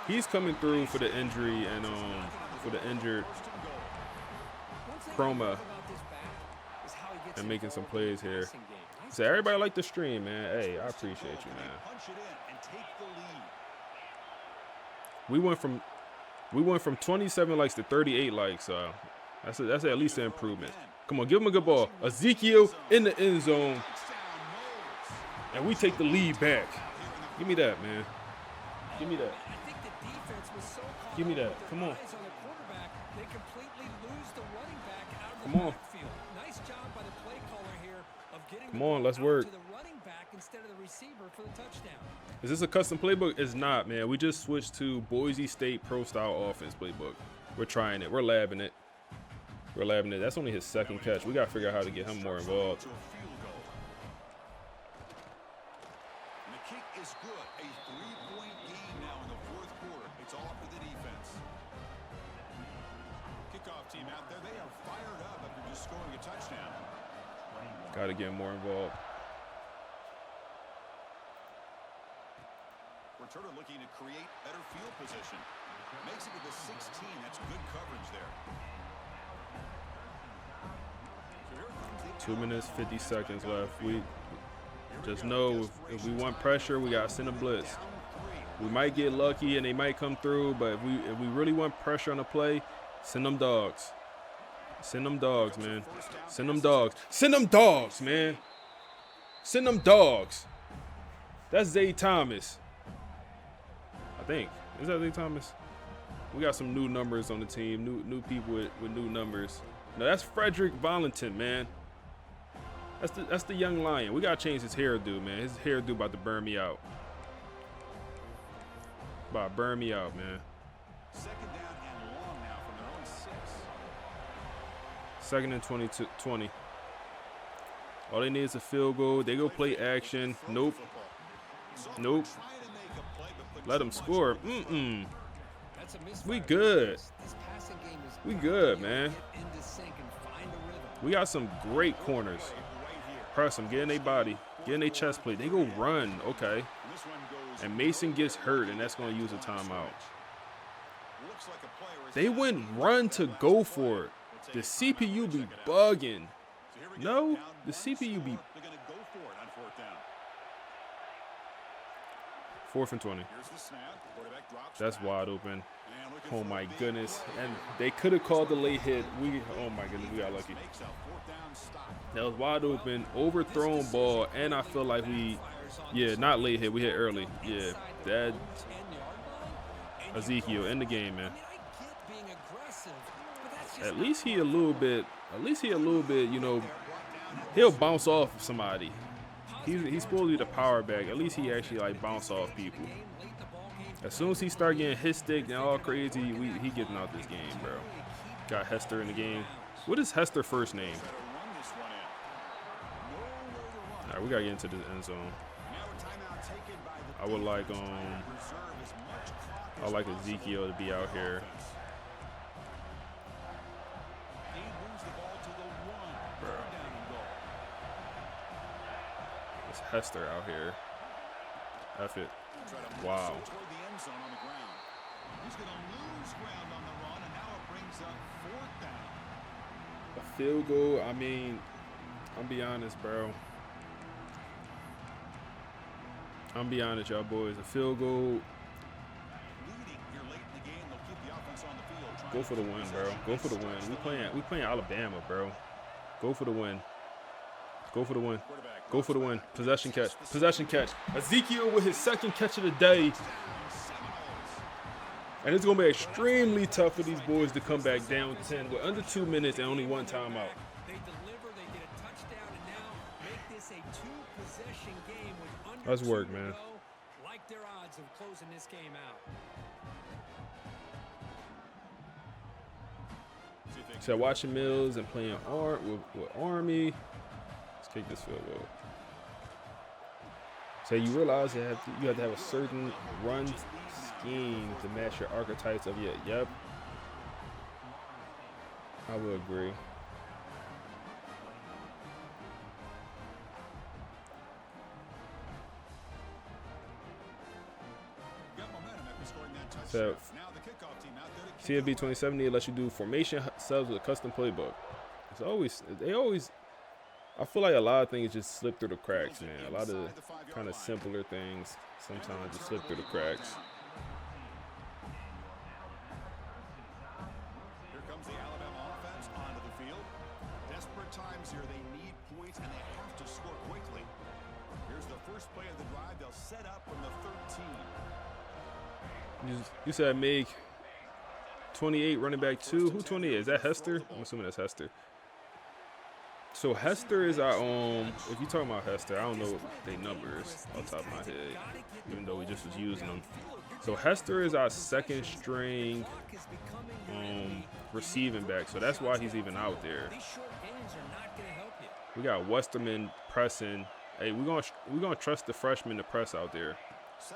He's coming through for the injury and for the injured Chroma and making some plays here. So everybody like the stream, man. Hey, I appreciate you, man. Punch it in and take the lead. We went from 27 likes to 38 likes. So that's at least an improvement. Come on, give him a good ball. Ezekiel in the end zone, and we take the lead back. Give me that, man. Give me that. I think the defense was so caught Give me up that. with their Come on. eyes the quarterback, they completely lose the running back out of the Come on. backfield. Nice job by the play caller here of getting Come the on, ball let's out work. to the running back instead of the receiver for the touchdown. Is this a custom playbook? It's not, man. We just switched to Boise State Pro Style Offense playbook. We're trying it. We're labbing it. We're labbing it. That's only his second catch. We got to figure out how to get him more involved. To a field goal. And the kick is good. A 3-point game now in the fourth quarter. It's all up to the defense. Kickoff team out there. They are fired up after just scoring a touchdown. Got to get more involved. Returner looking to create better field position. Makes it to the 16. That's good coverage there. So here comes the 2 minutes, 50 seconds left. We just know if we want pressure, we got to send a blitz. down 3. We might get lucky and they might come through, but if we really want pressure on the play, send them dogs. Send them dogs, man. Send them dogs. Send them dogs, man. Send them dogs. That's Zay Thomas. I think. Is that Zay Thomas? We got some new numbers on the team. New people with new numbers. No, that's Frederick Valentin, man. That's the young lion. We gotta change his hairdo, man. His hairdo about to burn me out. About to burn me out, man. Second down and long now from their own 6. Second and 20. All they need is a field goal. They go play action. Nope. Nope. Let them score. That's a We misfire. good. This passing game is We gotta good, be able to man. get into sync and find a rhythm. We got some great corners. Press them. Get in their body. Get in their chest plate. They go run. Okay. And Mason gets hurt, and that's going to use a timeout. They went run to go for it. The CPU be bugging. No, the CPU be. They're going to go for it on fourth down. 4th and 20. Here's the snap. Quarterback drops That's back. wide open. And looking Oh for a my big goodness. play. And they could have called the late hit. Oh my goodness, we got lucky. Makes a fourth down stop. That was wide open, overthrown ball, and I feel like not late hit, we hit early. Yeah, that Ezekiel in the game, man. At least he a little bit, you know, he'll bounce off somebody. He's supposed to be the power back. At least he actually like bounce off people. As soon as he start getting his stick and all crazy, he getting out this game, bro. Got Hester in the game. What is Hester's first name? Run this one in. All right, we gotta get into the end zone. Now a timeout taken by the I would like reserve as much clock I as like possible. Ezekiel to be out here. He moves the ball to the 1. Bro. Third down and goal. It's Hester out here. F it. Try to Wow. muscle toward the end zone on the ground. He's going to lose ground on the run, and now it brings up 4th down. A field goal, I mean, I'm be honest, bro. I'm be honest, y'all boys. A field goal, Leading here late in the game, they'll keep the offense on the field. go for the win, bro. Go for the win. We playing Alabama, bro. Go for the win. Go for the win. Go for the win. Possession catch. Possession catch. Ezekiel with his 2nd catch of the day. And it's going to be extremely tough for these boys to come back down 10 with under 2 minutes and only 1 timeout. They deliver, they get a touchdown, and now make this a 2-possession game with under Let's 2 work, to man. go. Like their odds of closing this game out. So watching Mills and playing with Army. Let's kick this field goal. So you realize you have to have a certain run scheme to match your archetypes of your. Yep. I will agree. Got momentum after scoring that touchdown. So Now the kickoff team out there to kick CFB it away. 2070 lets you do formation subs with a custom playbook. They always. I feel like a lot of things just slip through the cracks, man. A lot of kind of simpler things sometimes just slip through the cracks. Here comes the Alabama offense onto the field. Desperate times here. They need points, and they have to score quickly. Here's the first play of the drive. They'll set up from the 13. You said make 28 running back 2. Who 28? Is that Hester? I'm assuming that's Hester. So Hester is our if you're talking about Hester, I don't know their numbers off the top of my head, even though we just was using them. So Hester is our 2nd string receiving back, so that's why he's even out there. These short games are not going to help you. We got Westerman pressing. Hey, we're gonna trust the freshman to press out there.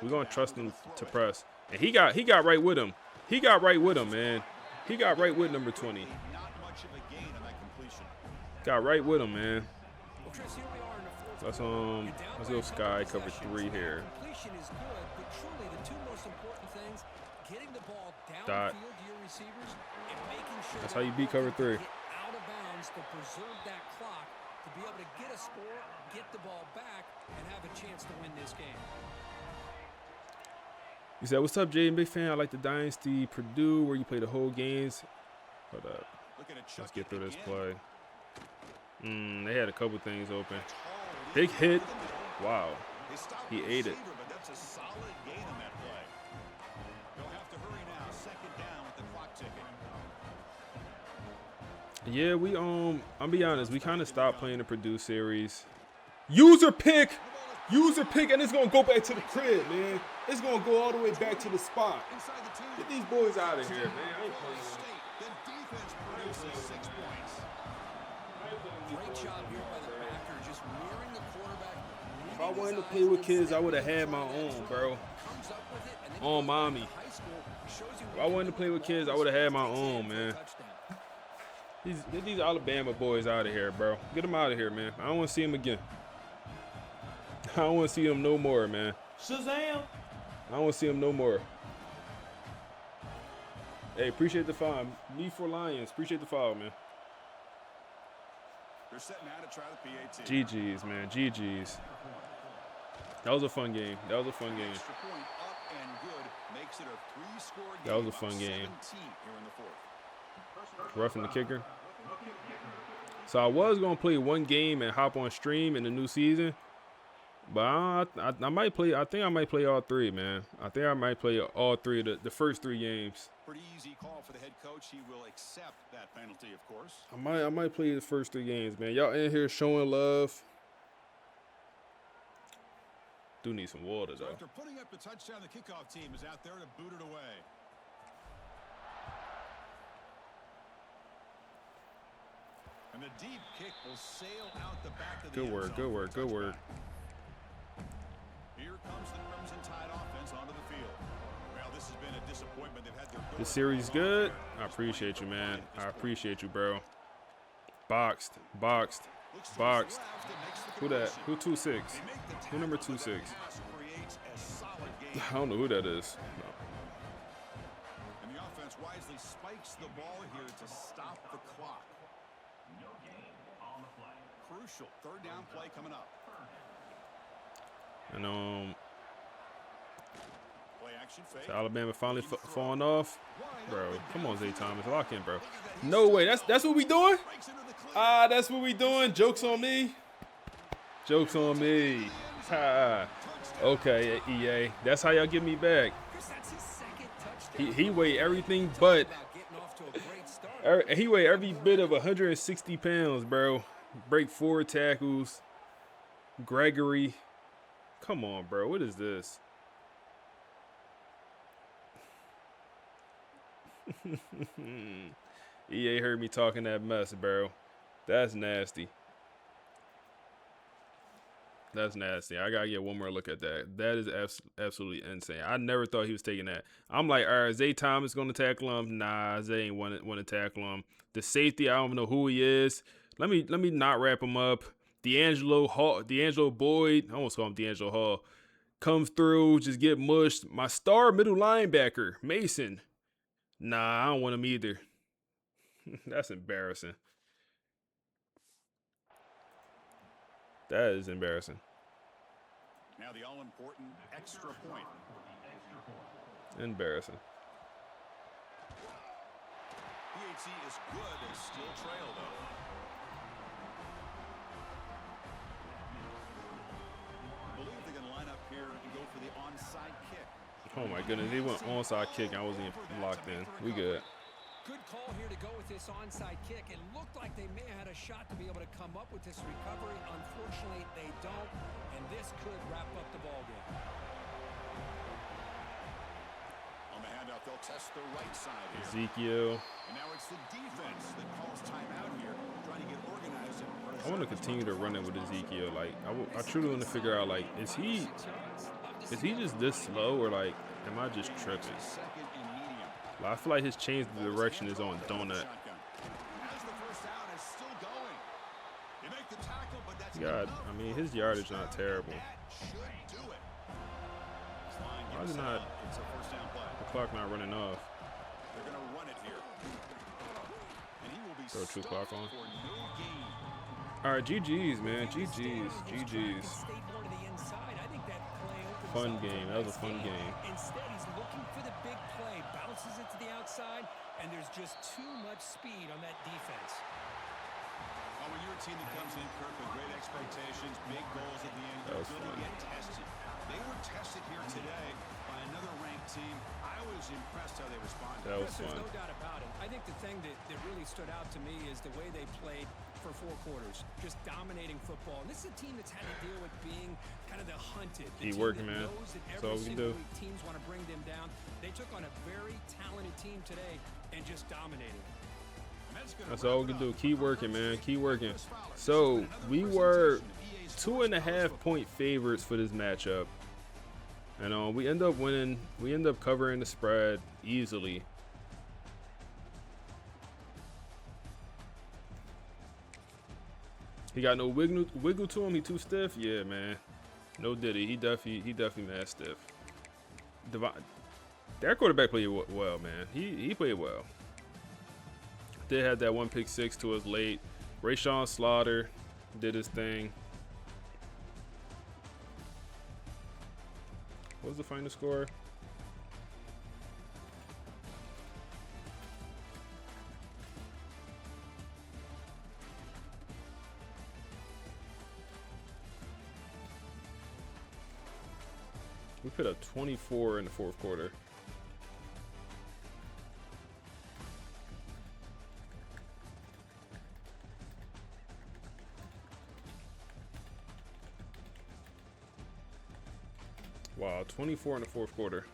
We're gonna trust him to press, and he got right with him. He got right with him, man. He got right with number 20. Not much of a gain on that completion. Got right with him, man. Well, Chris, here we are in the 4th. Let's go Sky cover 3 here. Completion is good, but truly the 2 most important things: getting the ball Dot. downfield to your receivers and making sure That's that how you beat cover 3. get out of bounds to preserve that clock to be able to get a score, get the ball back, and have a chance to win this game. You said, "What's up, Jaden? Big fan. I like the Dynasty Purdue where you play the whole games." Hold up. Looking to chuck Let's get it through this again. play. They had a couple things open. Big hit. Wow. They stopped He the ate it. receiver, but that's a solid gain on that play. They'll have to hurry now. 2nd down with the clock ticking. Yeah, I'll be honest, we kind of stopped playing the Purdue series. User pick, and it's gonna go back to the crib, man. It's gonna go all the way back to the spot. Inside the 2. Get these boys out of here, man. I ain't playing. State. The defense produces 6 points. Great job here by the backer, just mirroring the quarterback. If I wanted to play with kids, I would have had my own, bro. Comes up with it, and then On mommy. high school shows you If I wanted to play with kids, I would have had my own, man. touchdown. Get these Alabama boys out of here, bro. Get them out of here, man. I don't want to see them again. I don't want to see them no more, man. Shazam! I don't want to see them no more. Hey, appreciate the follow. Me for Lions. Appreciate the follow, man. They're set now to try the PAT. GG's, man. GG's. That was a fun game. That was a fun game. Extra point up and good makes it a 3-score game. That was a up fun game. 17 here in the 4th. Roughing the kicker. So I was gonna play one game and hop on stream in the new season, but I might play. I think I might play all 3, man. I think I might play all 3 of the first 3 games. Pretty easy call for the head coach. He will accept that penalty, of course. I might play the first 3 games, man. Y'all in here showing love. Do need some water So though. after putting up the touchdown, the kickoff team is out there to boot it away. And the deep kick will sail out the back of the Good end work, zone good for a work, good work. touchback. Here comes the Crimson Tide offense onto the field. Well, this has been a disappointment. They've had their This series good. I appreciate you, man. I appreciate you, bro. Boxed. Looks to his Boxed. left and makes the Who that? conversion. Who 2-6? They make the Who number tackle, but 2-6? that pass create makes a solid game. I don't know who that is. No. And the offense wisely spikes the ball here to stop the clock. Crucial third down play coming up. And Play action fake. so Alabama finally falling off. Bro, come on, Zay Thomas, lock in, bro. No way, that's what we doing? Ah, that's what we doing. Jokes on me. Jokes on me. Ha. Okay, EA, that's how y'all get me back. He weighed everything but. He weighed every bit of 160 pounds, bro. Break 4 tackles. Gregory. Come on, bro. What is this? EA heard me talking that mess, bro. That's nasty. That's nasty. I gotta get one more look at that. That is absolutely insane. I never thought he was taking that. I'm like, all right, Zay Thomas gonna tackle him. Nah, Zay ain't want to tackle him. The safety, I don't know who he is. Let me not wrap him up. D'Angelo Boyd, I almost call him D'Angelo Hall, comes through, just get mushed. My star middle linebacker, Mason. Nah, I don't want him either. That's embarrassing. That is embarrassing. Now the all-important extra point. Embarrassing. PHC is good. They still trail, though. I believe they're going to line up here and go for the onside kick. Oh, my goodness. He went onside kick. I wasn't even locked in. We good. Good call here to go with this onside kick. It looked like they may have had a shot to be able to come up with this recovery. Unfortunately, they don't, and this could wrap up the ball game. On the handoff, they'll test the right side here. Ezekiel. And now it's the defense that calls timeout here, trying to get organized. I want to continue to run it with Ezekiel. Like, I truly want to figure out, like, is he just this slow, or, like, am I just tripping? I feel like his change of direction is on donut. God, I mean, his yardage not terrible. Why is not the clock not running off? Throw true clock on. All right, GG's, man. GG's. Fun game. That was a fun game. Instead, he's looking for the big play, bounces it to the outside, and there's just too much speed on that defense. Well, when you're a team that comes in, Kirk, with great expectations, big goals at the end, you're going to get tested. They were tested here today by another ranked team. I was impressed how they responded. That was fun. There's no doubt about it. I think the thing that really stood out to me is the way they played for 4 quarters, just dominating football. And this is a team that's had to deal with being kind of the hunted. Keep working, man. That's all we can do. Teams want to bring them down. They took on a very talented team today and just dominated. That's all we can do. Keep working, man. Keep working. So we were 2.5-point favorites for this matchup, and we end up winning. We end up covering the spread easily. He got no wiggle to him. He too stiff. Yeah, man. No diddy. He definitely mad stiff. Their quarterback played well, man. He played well. Did have that one pick six to us late. Rashawn Slaughter did his thing. What was the final score? We put up 24 in the fourth quarter. Wow, 24 in the fourth quarter.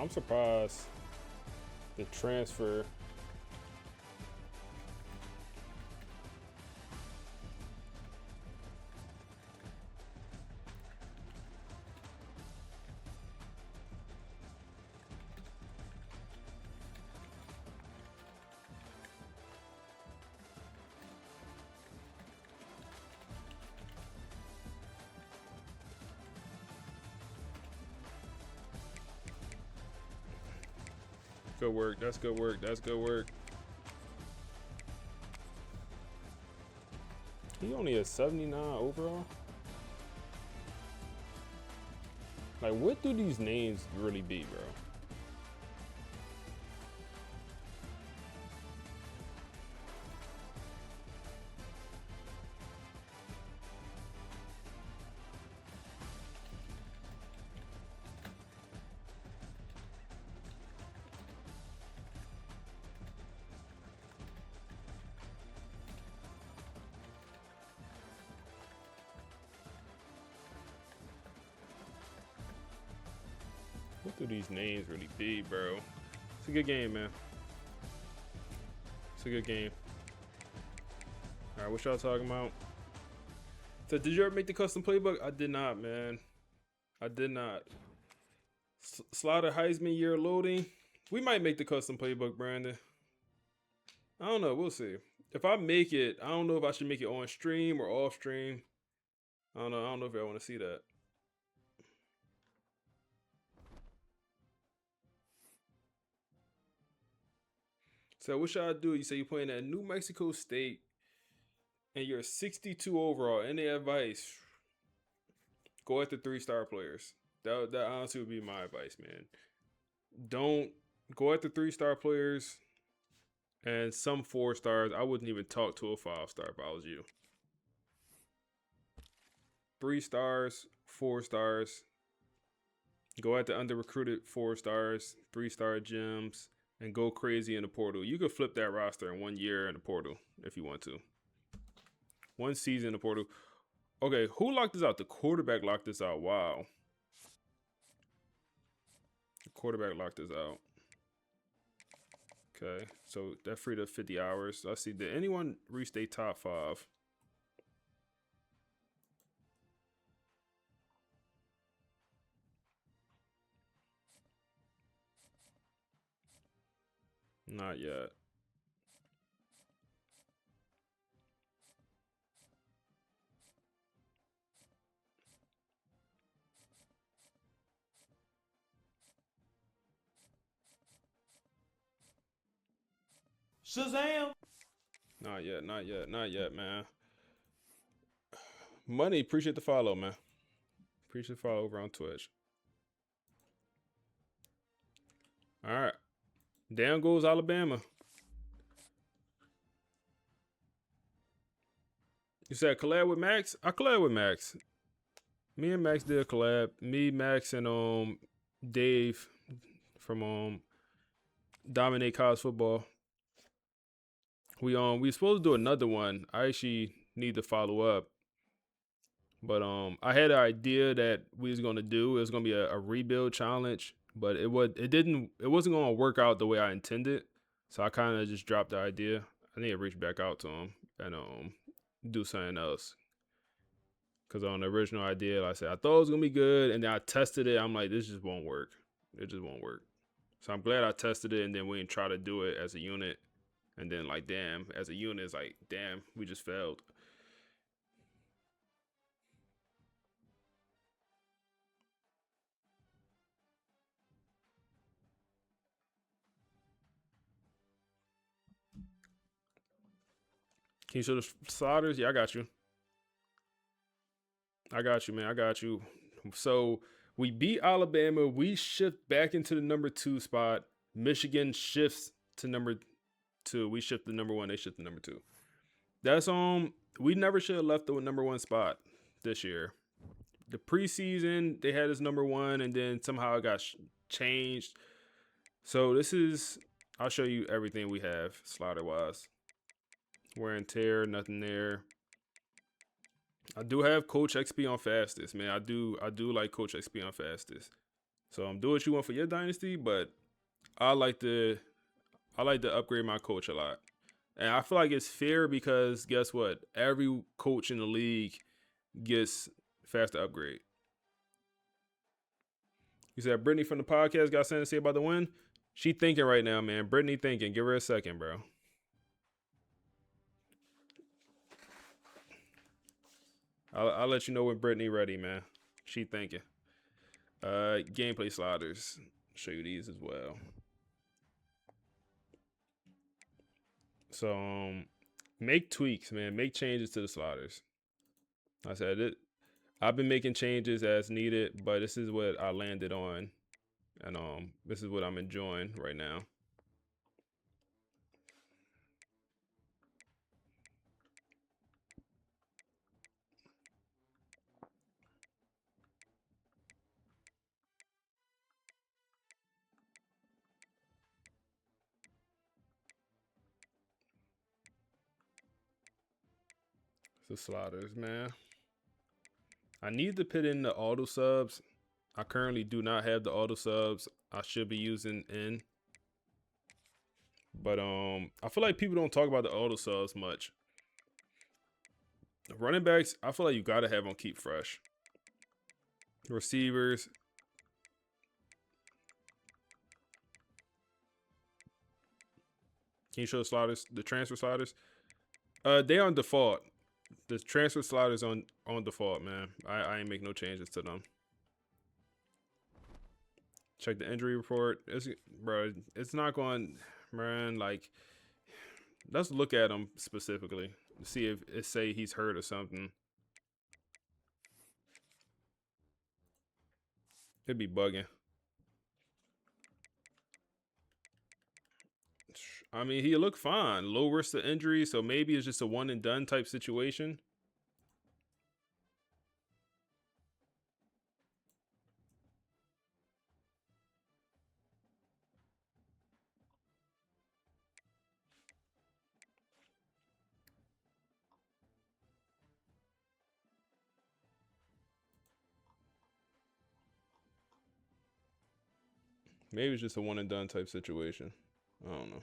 I'm surprised the transfer. Good work. That's good work. That's good work. He only has 79 overall. Like, what do these names really be, bro? What do these names really be, bro? It's a good game, man. It's a good game. All right, what y'all talking about? So, did you ever make the custom playbook? I did not, man. I did not. Slaughter Heisman year loading. We might make the custom playbook, Brandon. I don't know. We'll see. If I make it, I don't know if I should make it on stream or off stream. I don't know. I don't know if I want to see that. So what should I do? You say you're playing at New Mexico State and you're 62 overall. Any advice? Go after 3-star players. That honestly would be my advice, man. Don't go after 3-star players and some 4 stars. I wouldn't even talk to a 5-star if I was you. 3 stars, 4 stars. Go after under-recruited 4 stars, 3-star gems, and go crazy in the portal. You could flip that roster in 1 year in the portal if you want to. 1 season in the portal. Okay, who locked this out? The quarterback locked this out. Wow. The quarterback locked this out. Okay, so that freed up 50 hours. Let's see, did anyone reach their top 5? Not yet. Shazam! Not yet, not yet, not yet, man. Money, appreciate the follow, man. Appreciate the follow over on Twitch. All right. Down goes Alabama. You said collab with Max? I collab with Max. Me and Max did a collab. Me, Max, and Dave from Dominate College Football. We supposed to do another one. I actually need to follow up. But I had an idea that we was gonna do. It was gonna be a rebuild challenge, but it wasn't gonna work out the way I intended. So I kind of just dropped the idea. I need to reach back out to him and do something else. Cause on the original idea, like I said, I thought it was gonna be good, and then I tested it. I'm like, this just won't work. It just won't work. So I'm glad I tested it, and then we didn't try to do it as a unit. And then like, damn, as a unit, it's like, damn, we just failed. Can you show the sliders? Yeah, I got you. I got you, man. I got you. So we beat Alabama. We shift back into the number 2 spot. Michigan shifts to number 2. We shift to number 1. They shift to number 2. That's we never should have left the number 1 spot this year. The preseason, they had us number 1, and then somehow it got changed. So this is, I'll show you everything we have slider-wise. Wear and tear, nothing there. I do have Coach XP on fastest, man. I do like Coach XP on fastest. So do what you want for your dynasty, but I like to upgrade my coach a lot. And I feel like it's fair because guess what? Every coach in the league gets faster upgrade. You said Brittany from the podcast got something to say about the win? She thinking right now, man. Brittany thinking. Give her a second, bro. I'll let you know when Brittany ready, man. She thinking. Gameplay sliders. Show you these as well. So make tweaks, man. Make changes to the sliders. I said it. I've been making changes as needed, but this is what I landed on, and this is what I'm enjoying right now. The sliders, man. I need to put in the auto subs. I currently do not have the auto subs. I should be using in. But I feel like people don't talk about the auto subs much. Running backs, I feel like you gotta have them keep fresh. Receivers. Can you show the sliders, the transfer sliders? They on default. The transfer sliders on default, man. I ain't make no changes to them. Check the injury report. It's not going, man. Like, let's look at him specifically to see if it say he's hurt or something. It'd be bugging. I mean, he looked fine. Low risk of injury, so maybe it's just a one and done type situation. Maybe it's just a one and done type situation. I don't know.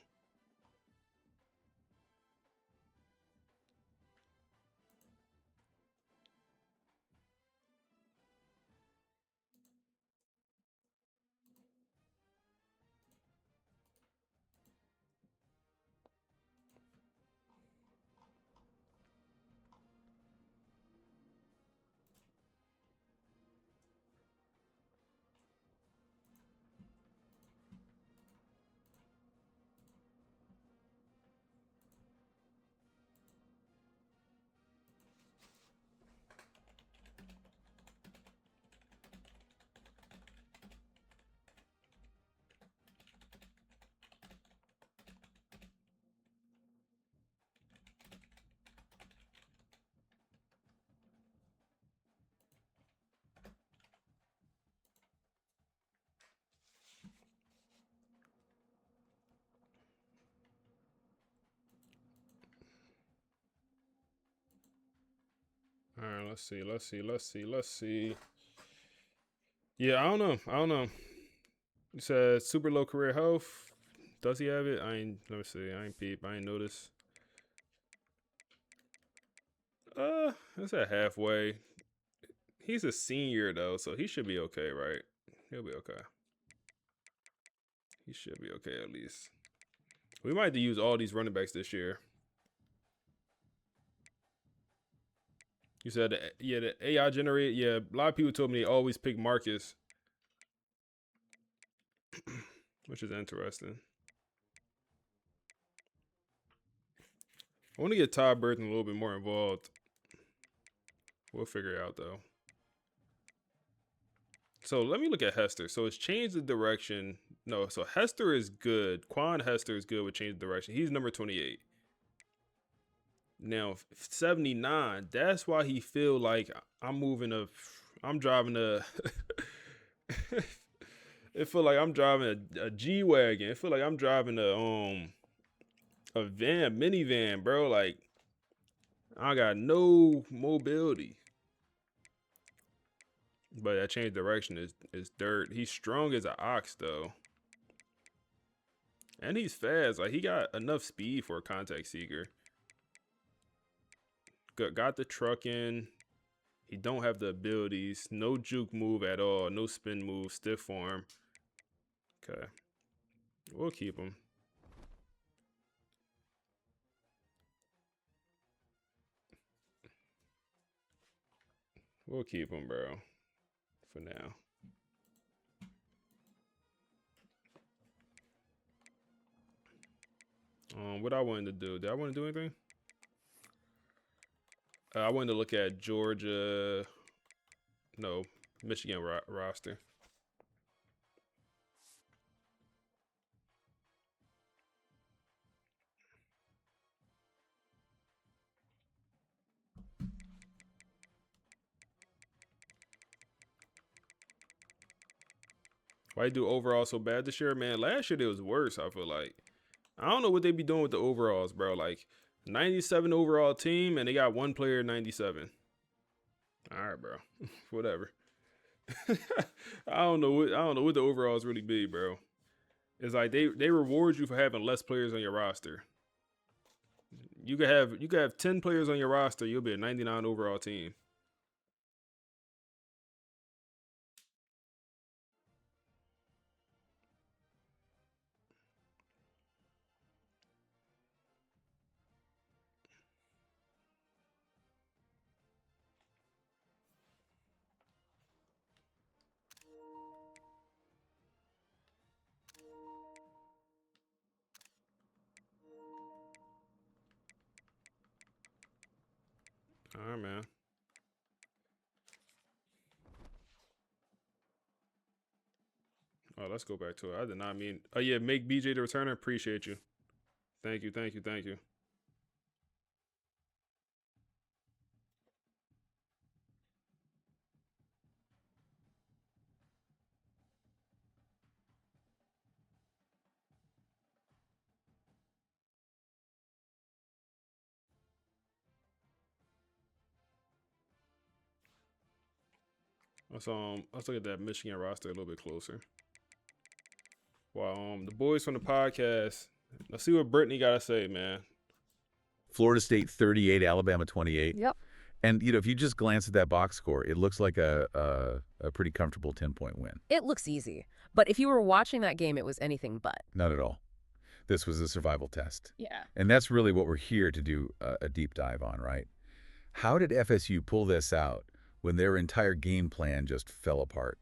All right, let's see. Yeah, I don't know. He said super low career health. Does he have it? Let me see. I ain't noticed. That's at halfway. He's a senior though, so he should be okay, right? He'll be okay. He should be okay at least. We might have to use all these running backs this year. You said, the AI generated. Yeah, a lot of people told me they always pick Marcus, which is interesting. I want to get Todd Burton a little bit more involved. We'll figure it out though. So let me look at Hester. So it's changed the direction. No, so Hester is good. Quan Hester is good with changing direction. He's number 28. Now 79. That's why he feel like I'm driving a. It feel like I'm driving a G-Wagon. It feel like I'm driving a minivan, bro. Like I got no mobility. But that change direction is dirt. He's strong as an ox, though. And he's fast. Like, he got enough speed for a contact seeker. Got the truck in. He don't have the abilities. No juke move at all. No spin move. Stiff form. Okay. We'll keep him. We'll keep him, bro. For now. What I wanted to do. Did I want to do anything? I wanted to look at Georgia. No, Michigan roster. Why you do overall so bad this year, man? Last year it was worse. I feel like I don't know what they be doing with the overalls, bro. Like 97 overall team, and they got one player 97. All right, bro. Whatever. I don't know what the overalls really be, bro. It's like they reward you for having less players on your roster. You could have 10 players on your roster, you'll be a 99 overall team. All right, man. Oh, let's go back to it. I did not mean. Oh, yeah, make BJ the returner. Appreciate you. Thank you, thank you, thank you. Let's look at that Michigan roster a little bit closer. Wow, the boys from the podcast. Let's see what Brittany got to say, man. Florida State 38, Alabama 28. Yep. And, if you just glance at that box score, it looks like a pretty comfortable 10-point win. It looks easy. But if you were watching that game, it was anything but. Not at all. This was a survival test. Yeah. And that's really what we're here to do a deep dive on, right? How did FSU pull this out when their entire game plan just fell apart?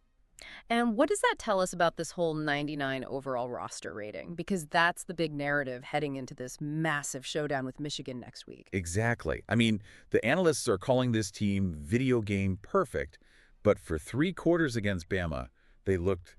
And what does that tell us about this whole 99 overall roster rating? Because that's the big narrative heading into this massive showdown with Michigan next week. Exactly. I mean, the analysts are calling this team video game perfect, but for 3 quarters against Bama, they looked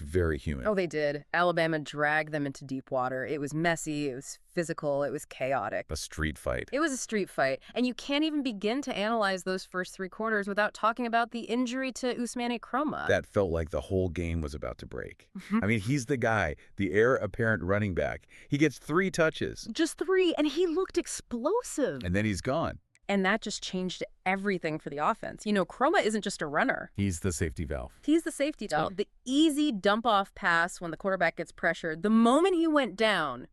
very human. Oh, they did. Alabama dragged them into deep water. It was messy, it was physical, it was chaotic. A street fight. It was a street fight. And you can't even begin to analyze those first 3 quarters without talking about the injury to Ousmane Kromah. That felt like the whole game was about to break. I mean, he's the guy, the heir apparent running back. He gets 3 touches. Just 3, and he looked explosive. And then he's gone. And that just changed everything for the offense. Kromah isn't just a runner. He's the safety valve. He's the safety valve. The easy dump-off pass when the quarterback gets pressured. The moment he went down,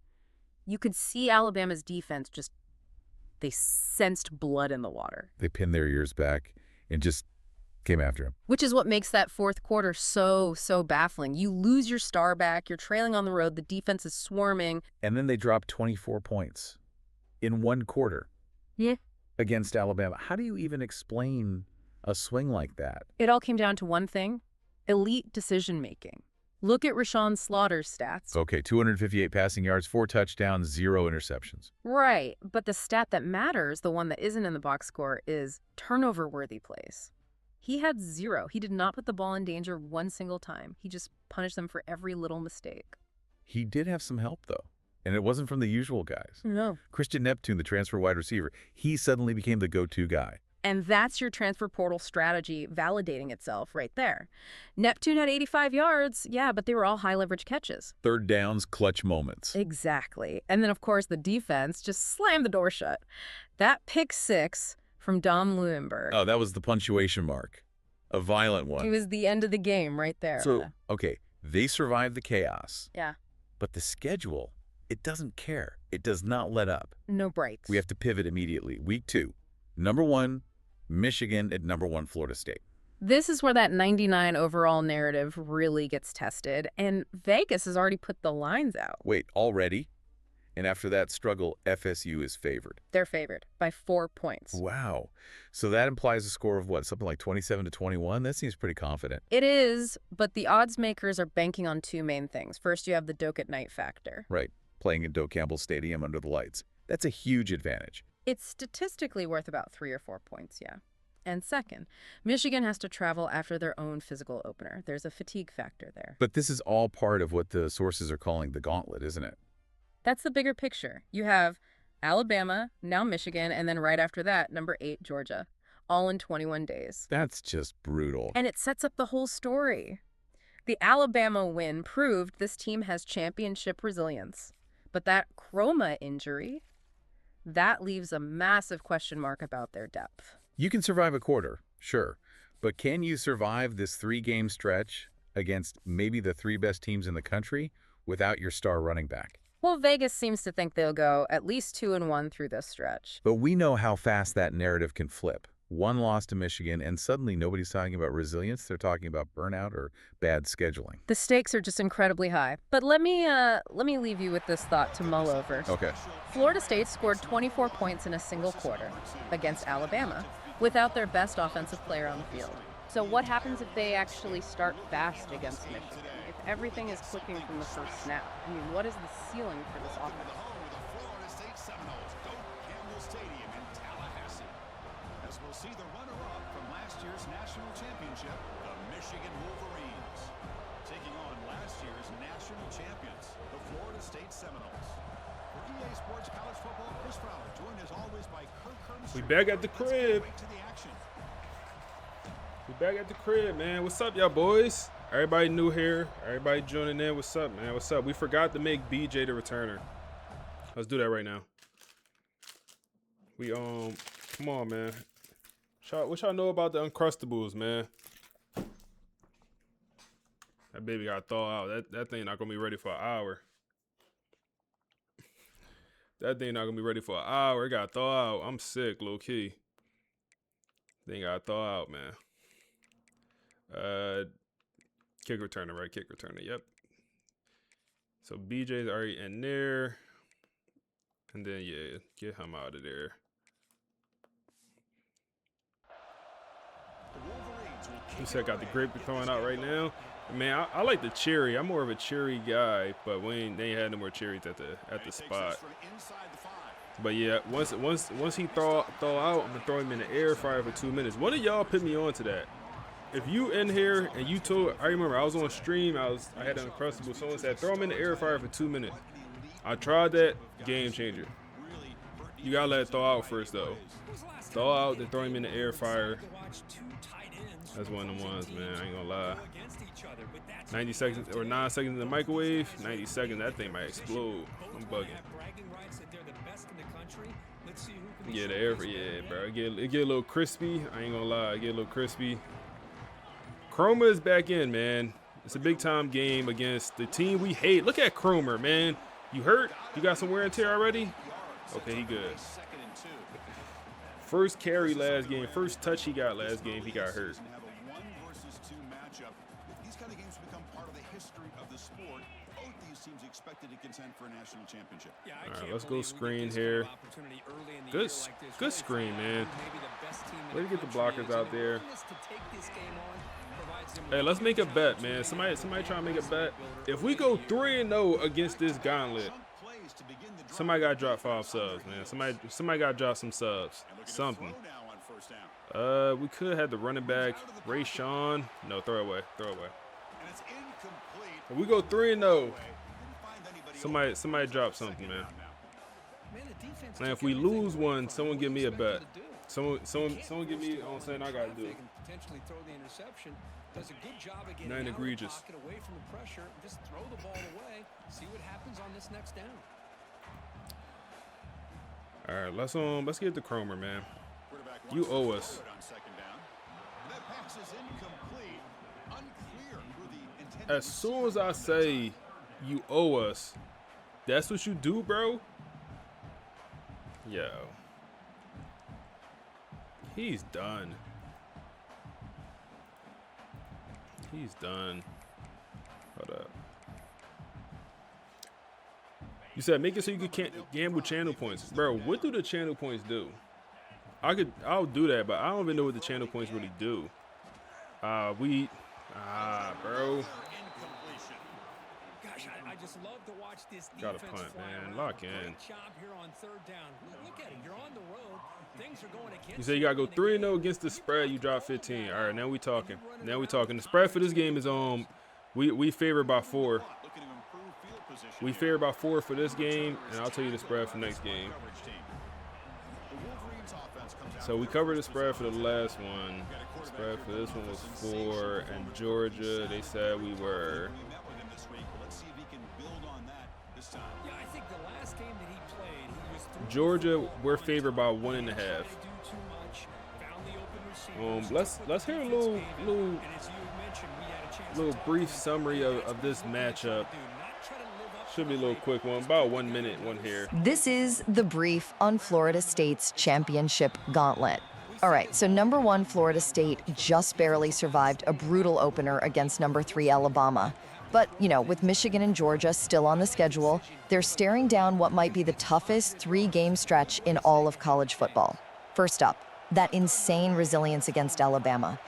you could see Alabama's defense they sensed blood in the water. They pinned their ears back and just came after him. Which is what makes that fourth quarter so baffling. You lose your star back, you're trailing on the road, the defense is swarming. And then they dropped 24 points in 1 quarter. Yeah. Against Alabama. How do you even explain a swing like that? It all came down to one thing: elite decision-making. Look at Rashawn Slaughter's stats. Okay, 258 passing yards, 4 touchdowns, 0 interceptions. Right, but the stat that matters, the one that isn't in the box score, is turnover-worthy plays. He had 0. He did not put the ball in danger one single time. He just punished them for every little mistake. He did have some help, though. And it wasn't from the usual guys. No. Christian Neptune, the transfer wide receiver, he suddenly became the go-to guy. And that's your transfer portal strategy validating itself right there. Neptune had 85 yards, yeah, but they were all high-leverage catches. 3rd downs, clutch moments. Exactly. And then, of course, the defense just slammed the door shut. That pick 6 from Dom Leuenberg. Oh, that was the punctuation mark. A violent It one. was the end of the game right there. So, okay, they survived the chaos. Yeah. But the schedule, it doesn't care. It does not let up. No breaks. We have to pivot immediately. Week 2, number 1, Michigan at number 1, Florida State. This is where that 99 overall narrative really gets tested, and Vegas has already put the lines out. Wait, already? And after that struggle, FSU is favored. They're favored by 4 points. Wow. So that implies a score of what, something like 27-21? That seems pretty confident. It is, but the odds makers are banking on 2 main things. First, you have the Doak at night factor. Right. Playing in Doak Campbell Stadium under the lights. That's a huge advantage. It's statistically worth about 3 or 4 points, yeah. And second, Michigan has to travel after their own physical opener. There's a fatigue factor there. But this is all part of what the sources are calling the Gauntlet, isn't it? That's the bigger picture. You have Alabama, now Michigan, and then right after that, number 8, Georgia, all in 21 days. That's just brutal. And it sets up the whole story. The Alabama win proved this team has championship resilience. But that Chroma injury, that leaves a massive question mark about their depth. You can survive a quarter, sure. But can you survive this 3-game stretch against maybe the 3 best teams in the country without your star running back? Well, Vegas seems to think they'll go at least 2-1 through this stretch. But we know how fast that narrative can flip. 1 loss to Michigan, and suddenly nobody's talking about resilience. They're talking about burnout or bad scheduling. The stakes are just incredibly high. But let me leave you with this thought to mull over. Okay. Florida State scored 24 points in a single quarter against Alabama without their best offensive player on the field. So what happens if they actually start fast against Michigan? If everything is clicking from the first snap? I mean, what is the ceiling for this offense? Florida State Seminoles, Doak Campbell Stadium in Tallahassee. As we'll see the runner-up from last year's national championship, the Michigan Wolverines, taking on last year's national champions, the Florida State Seminoles. For EA Sports College Football, Chris Fowler, joined as always by Kirk Herbstreit. We back at the crib. Right to the action. We back at the crib, man. What's up, y'all boys? Everybody new here. Everybody joining in. What's up, man? What's up? We forgot to make BJ the returner. Let's do that right now. We come on, man. What y'all know about the Uncrustables, man? That baby got thawed out. That thing not gonna be ready for an hour. That thing not gonna be ready for an hour. It got thawed out. I'm sick, low key. Thing got thawed out, man. Kick returner, right? Kick returner, yep. So BJ's already in there. And then, yeah, get him out of there. He said got the grape throwing out right now. Man, I like the cherry. I'm more of a cherry guy, but they ain't had no more cherries at the spot. But yeah, once he thaw out, I'm gonna throw him in the air fryer for 2 minutes. One of y'all put me on to that. If you in here and you told, I remember I was on stream, I had an Uncrustable. Someone said throw him in the air fryer for 2 minutes. I tried that, game changer. You gotta let it thaw out first though. Thaw out, then throw him in the air fryer. That's one of them ones, man. I ain't gonna lie. 90 seconds or 9 seconds in the microwave. 90 seconds, that thing might explode. I'm bugging. Yeah, the air, yeah, bro. It get a little crispy. I ain't gonna lie, it get a little crispy. Chroma is back in, man. It's a big time game against the team we hate. Look at Cromer, man. You hurt? You got some wear and tear already? Okay, he good. First carry last game, first touch he got last game, he got hurt. These kind of games become part of the history of the sport. Both these teams expected to contend for a national championship. All right, let's go screen here. Good screen, man. Way to get the blockers out there. Hey, let's make a bet, man. Somebody try to make a bet. If we go 3-0 against this Gauntlet, somebody got to drop 5 subs, man. Somebody got to drop some subs. Something. We could have the running back, Ray Sean. No, throw away. If we go 3-0, somebody drop something, man. And if we lose one, someone give me a bet. Someone give me on saying I got to do it. Does a good job of getting Nothing out egregious. of the pocket, away from the pressure, and just throw the ball away. See what happens on this next down. All right, let's get the Cromer, man. You owe us. Pass is incomplete. Unclear who the intended As soon as I say you owe us, that's what you do, bro? Yo. He's done. He's done. Hold up. You said make it so you could gamble channel points. Bro, what do the channel points do? I'll do that, but I don't even know what the channel points really do. Bro. Gosh, I just love to watch this Gotta defense punt, fly man. around. Lock in. Great job here on third down. Look at it. You're on the road. Things are going against You say you gotta go 3-0 against the spread. You drop 15. All right, now we talking. Now we talking. The spread for this game is we favor by 4. We favor by 4 for this game, and I'll tell you the spread for next game. So we covered the spread for the last one. The spread for this one was 4, and Georgia, they said we were. Yeah, I think the last game that he played, he was through Georgia, we're favored by 1.5. Let's hear a little brief summary of this matchup. Should be a little quick one, about 1 minute, one here. This is the brief on Florida State's championship gauntlet. All right, so number 1 Florida State just barely survived a brutal opener against number 3 Alabama. But, you know, with Michigan and Georgia still on the schedule, they're staring down what might be the toughest 3-game stretch in all of college football. First up, that insane resilience against Alabama.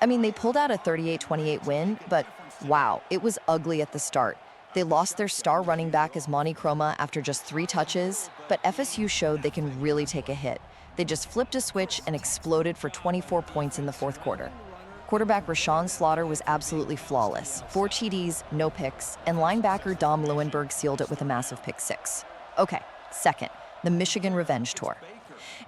I mean, they pulled out a 38-28 win, but wow, it was ugly at the start. They lost their star running back Asmani Chroma after just 3 touches, but FSU showed they can really take a hit. They just flipped a switch and exploded for 24 points in the fourth quarter. Quarterback Rashawn Slaughter was absolutely flawless. 4 TDs, no picks, and linebacker Dom Lewenberg sealed it with a massive pick 6. Okay, second, the Michigan Revenge Tour.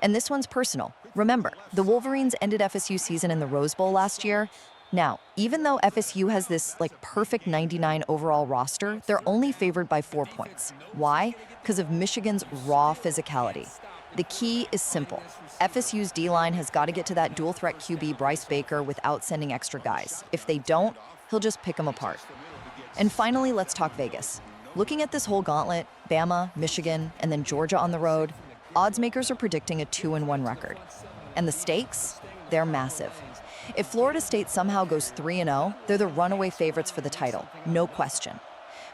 And this one's personal. Remember, the Wolverines ended FSU season in the Rose Bowl last year. Now, even though FSU has this perfect 99 overall roster, they're only favored by 4 points. Why? Because of Michigan's raw physicality. The key is simple. FSU's D-line has got to get to that dual-threat QB Bryce Baker without sending extra guys. If they don't, he'll just pick them apart. And finally, let's talk Vegas. Looking at this whole gauntlet, Bama, Michigan, and then Georgia on the road, odds makers are predicting a 2-1 record. And the stakes? They're massive. If Florida State somehow goes 3-0, they're the runaway favorites for the title, no question.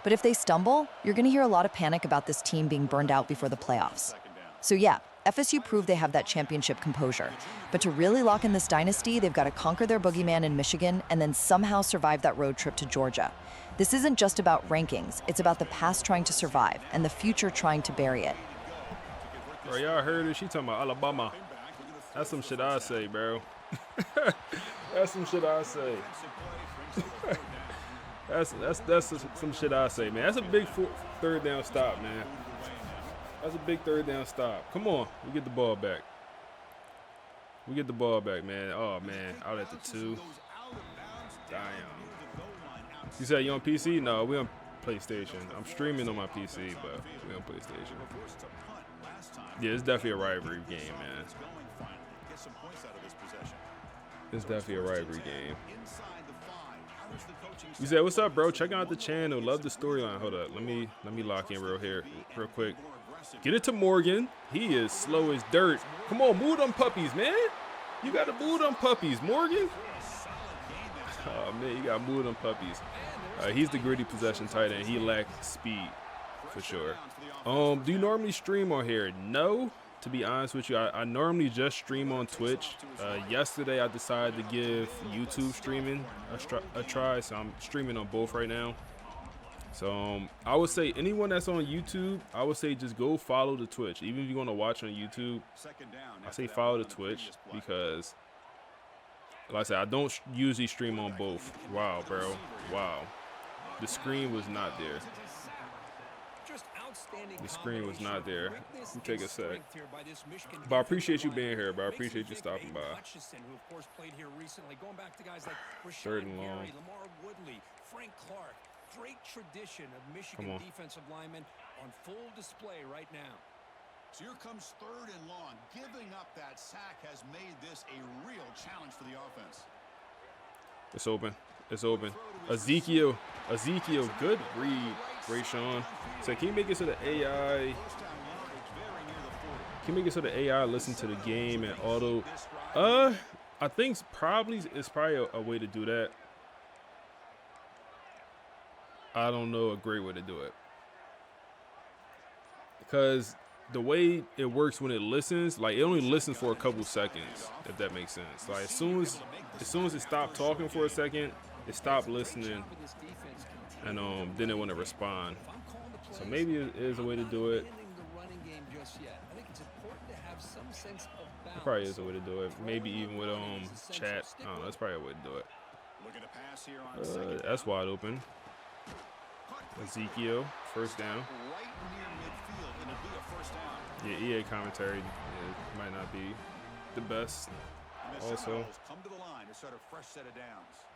But if they stumble, you're going to hear a lot of panic about this team being burned out before the playoffs. So yeah, FSU proved they have that championship composure. But to really lock in this dynasty, they've got to conquer their boogeyman in Michigan and then somehow survive that road trip to Georgia. This isn't just about rankings, it's about the past trying to survive and the future trying to bury it. Bro, y'all heard it? She talking about Alabama. That's some shit I say, bro. That's some shit I say. that's some shit I say, man. That's a big third down stop, man. That's a big third down stop. Come on, we get the ball back. We get the ball back, man. Oh man, out at the 2. Damn. You said you on PC? No, we on PlayStation. I'm streaming on my PC, but we on PlayStation. Yeah, it's definitely a rivalry game, man. It's definitely a rivalry game. You said, what's up, bro? Check out the channel. Love the storyline. Hold up. Let me lock in real quick. Get it to Morgan. He is slow as dirt. Come on, move them puppies, man. You got to move them puppies, Morgan. Oh, man, you got to move them puppies. He's the gritty possession tight end. He lacks speed, for sure. Do you normally stream on here? No. To be honest with you, I normally just stream on Twitch. Yesterday, I decided to give YouTube streaming a try, so I'm streaming on both right now. So I would say anyone that's on YouTube, I would say just go follow the Twitch. Even if you want to watch on YouTube, I say follow the Twitch because, like I said, I don't usually stream on both. Wow, bro. Wow. The screen was not there. The screen was not there. Let me take a sec. But I appreciate you being here, bro. I appreciate you stopping by. Third and long. Great tradition of Michigan defensive linemen on full display right now. So here comes 3rd and long. Giving up that sack has made this a real challenge for the offense. It's open. It's open. Ezekiel, good read, Rayshawn. So can you make it so the AI? Can you make it so the AI listen to the game and auto? I think it's probably a way to do that. I don't know a great way to do it, because the way it works when it listens, like it only listens for a couple seconds, if that makes sense. Like as soon as it stopped talking for a second, it stopped listening, and then it wouldn't respond. So maybe it is a way to do it. It probably is a way to do it. Maybe even with chat. I don't know. That's probably a way to do it. That's wide open. Ezekiel, first down. Yeah, EA commentary might not be the best. Also, come to the line to start a fresh set of downs.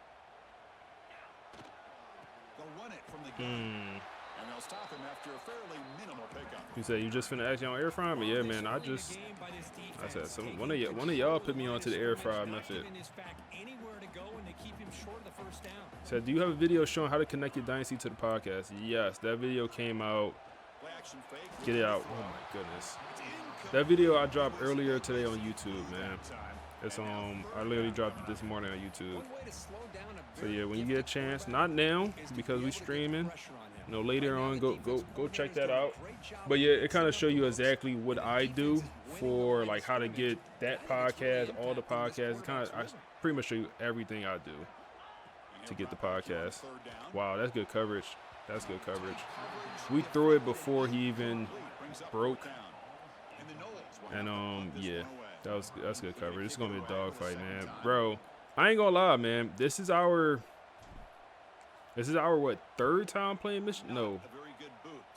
They'll run it from the game. And they'll stop him after a fairly minimal pickup. You said you just finna ask you on air fry? But yeah, man, I said one of y'all put me onto the air fry method. Said, do you have a video showing how to connect your Dynasty to the podcast? Yes, that video came out. Get it out. Oh my goodness. That video I dropped earlier today on YouTube, man. It's I literally dropped it this morning on YouTube. So yeah, when you get a chance, not now because we streaming. You know, later on, go check that out. But yeah, it kind of show you exactly what I do for like how to get that podcast, all the podcasts. I pretty much show you everything I do to get the podcast. Wow, that's good coverage. That's good coverage. We threw it before he even broke. And yeah, that's good coverage. It's gonna be a dogfight, man. Bro, I ain't gonna lie, man. This is our what, third time playing Michigan? No.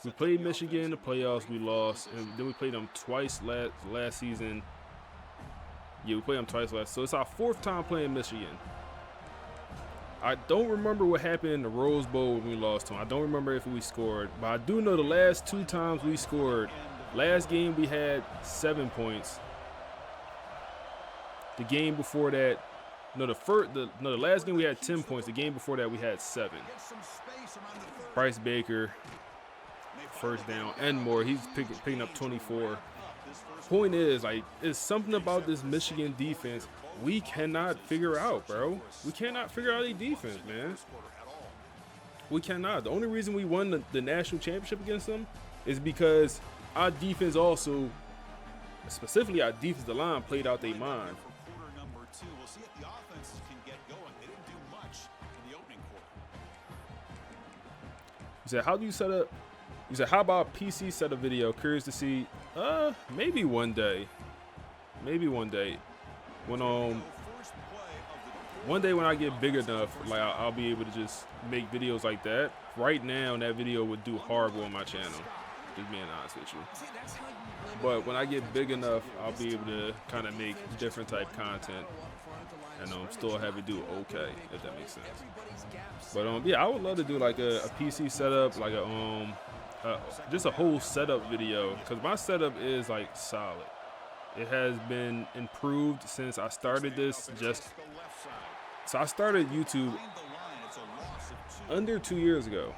We played Michigan in the playoffs, we lost, and then we played them twice last season. Yeah, we played them twice last. So it's our fourth time playing Michigan. I don't remember what happened in the Rose Bowl when we lost to them. I don't remember if we scored, but I do know the last two times we scored. Last game we had 7 points. The game before that, the last game we had 10 points. The game before that we had 7. Bryce Baker, first down and more. He's picking up 24. Point is, like, it's something about this Michigan defense we cannot figure out, bro. We cannot figure out their defense, man. We cannot. The only reason we won the national championship against them is because our defense also, specifically our defensive line, played out their mind. We'll see if the offenses can get going. They didn't do much in the opening quarter. You said, how do you set up? You said, how about PC setup video? Curious to see. Maybe one day. Maybe one day. When one day when I get big enough, like I'll be able to just make videos like that. Right now, that video would do horrible on my channel. Just being honest with you. But when I get big enough, I'll be able to kind of make different type content, and still have it do okay, if that makes sense. But yeah, I would love to do like a PC setup, like just a whole setup video, because my setup is like solid. It has been improved since I started this. So I started YouTube under 2 years ago.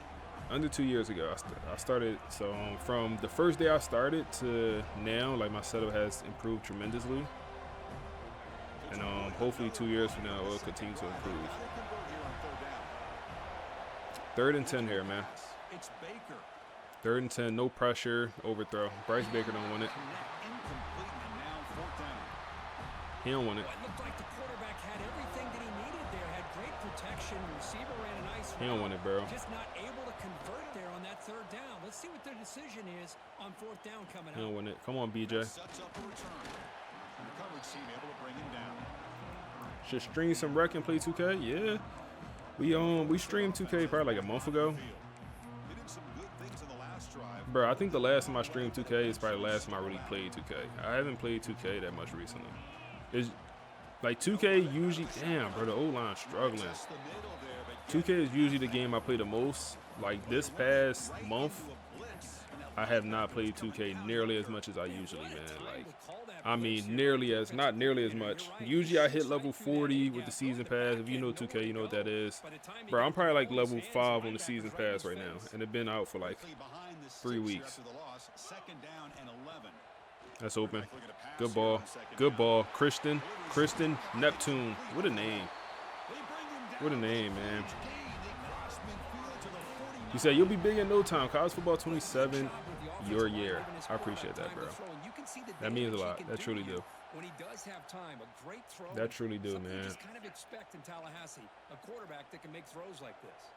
I started. So from the first day I started to now, like my setup has improved tremendously. And hopefully 2 years from now, it will continue to improve. 3rd and 10 here, man. 3rd and 10, no pressure, overthrow. Bryce Baker don't want it. He don't want it. He don't want it, bro. Just not able to convert there on that 3rd down. Let's see what their decision is on 4th down coming up. He don't want it. Come on, BJ. Should stream some rec and play 2K? Yeah. We streamed 2K probably like a month ago. Bro, I think the last time I streamed 2K is probably the last time I really played 2K. I haven't played 2K that much recently. It's like 2K usually, damn, bro, the O-line's struggling. 2K is usually the game I play the most. Like this past month, I have not played 2K nearly as much as I usually, man. Like, I mean, not nearly as much. Usually I hit level 40 with the season pass. If you know 2K, you know what that is. Bro, I'm probably like level 5 on the season pass right now, and it's been out for like 3 weeks. That's open. Good ball. Good ball. Christian Neptune. What a name. What a name, man. He said, you'll be big in no time. College football 27, your year. I appreciate that, bro. That means a lot. That truly do. When he does have time, a great throw. That truly do, man. You just kind of expect in Tallahassee, a quarterback that can make throws like this.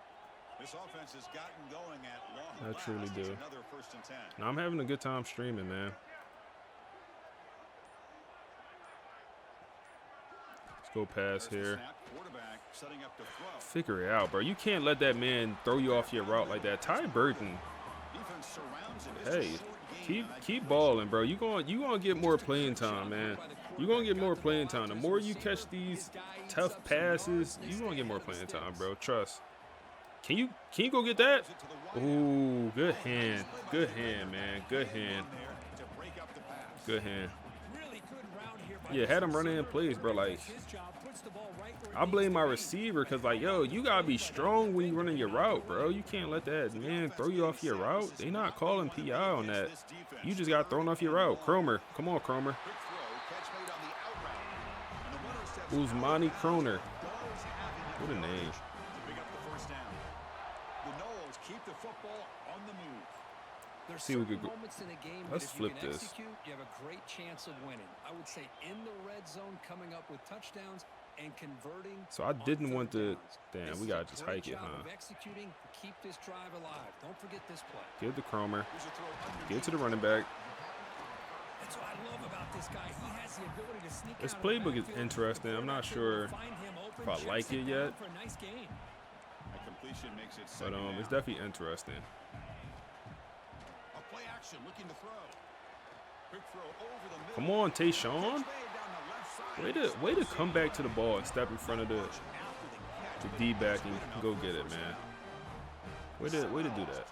This offense has gotten going at long. I truly do. Another 1st and 10. Now, I'm having a good time streaming, man. Let's go pass here. Figure it out, bro. You can't let that man throw you off your route like that. Ty Burton. Hey, keep balling, bro. You gonna get more playing time, man. You gonna get more playing time. The more you catch these tough passes, you gonna get more playing time, bro. Trust. Can you go get that? Ooh, good hand. Good hand, man. Good hand. Good hand. Yeah, had him running in plays, bro. Like, I blame my receiver because, like, yo, you got to be strong when you running your route, bro. You can't let that man throw you off your route. They not calling PI on that. You just got thrown off your route. Cromer. Come on, Cromer. Usmani Croner. What a name. See, we could go. Let's flip this. You have a great chance of winning. I would say in the red zone, coming up with touchdowns and converting. So I didn't want to. Damn, we gotta just hike it, huh? Executing to keep this drive alive. Don't forget this play. Give to Cromer. Give to the running back. That's what I love about this guy. He has the ability to sneak. This playbook is interesting. I'm not sure if I like it yet, but it's definitely interesting. Come on, Tayshawn. Way to come back to the ball and step in front of the D-back and go get it, man. Way to do that.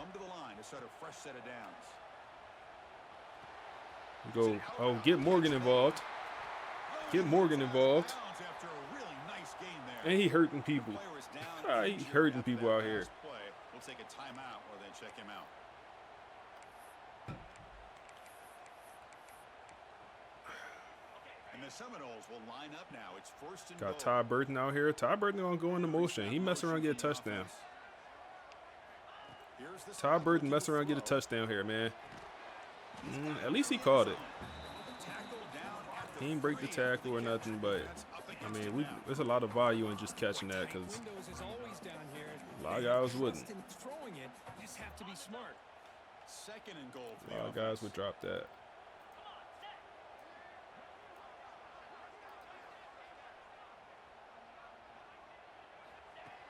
Go. Oh, get Morgan involved. Get Morgan involved. And he hurting people. He hurting people out here. We'll take a timeout or then check him out. And the Seminoles will line up now. It's 1st and Got Ty Burton out here. Ty Burton gonna go into motion. He mess around and get a touchdown. Ty Burton mess around and get a touchdown here, man. At least he caught it. He didn't break the tackle or nothing, but I mean, there's a lot of value in just catching that because a lot of guys wouldn't. A lot of guys would drop that.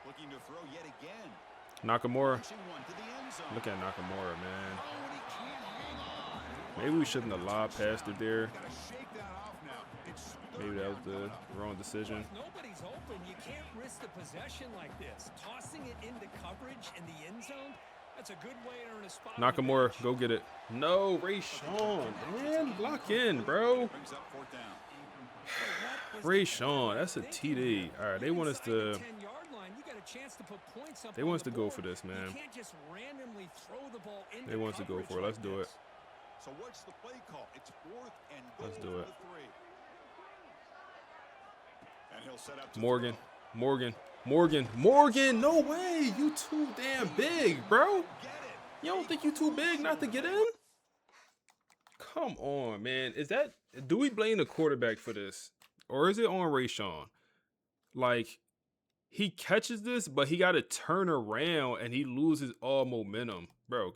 Looking to throw yet again. Nakamura. Look at Nakamura, man. Maybe we shouldn't have lobbed past it there. Maybe that was the wrong decision. Nobody's open. You can't risk the possession like this. Tossing it into coverage in the end zone, that's a good way to earn a spot. Nakamura, go get it. No, Rayshawn, man, block in, bro. Rayshawn, that's a TD. All right, they want us to. They want us to go for this, man. They want us to go for it. Let's do it. So what's the play call? It's 4th and goal. Let's do it. And he'll set up to Morgan. No way. You too damn big, bro. You don't think you too big not to get in? Come on, man. Do we blame the quarterback for this? Or is it on Rayshawn? Like, he catches this, but he got to turn around and he loses all momentum. Bro,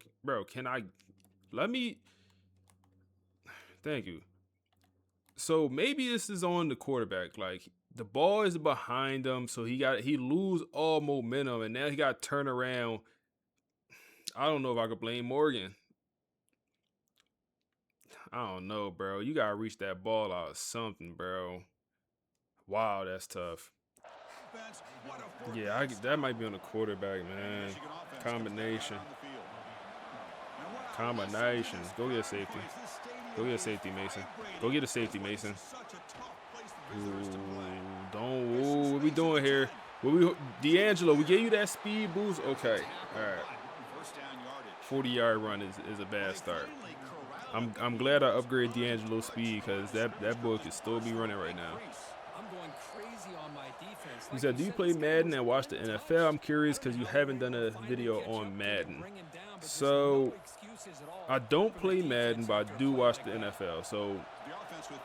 thank you. So maybe this is on the quarterback. Like, the ball is behind him, so he lose all momentum, and now he got to turn around. I don't know if I could blame Morgan. I don't know, bro. You got to reach that ball out of something, bro. Wow, that's tough. Yeah, that might be on the quarterback, man. Combination. Combinations. Go get a safety. Go get a safety, Mason. Go get a safety, Mason. Ooh, don't. Ooh, what we doing here? D'Angelo, we gave you that speed boost. Okay. All right. 40-yard run is a bad start. I'm glad I upgraded D'Angelo's speed because that boy could still be running right now. He said, do you play Madden and watch the NFL? I'm curious because you haven't done a video on Madden. So I don't play Madden, but I do watch the NFL. So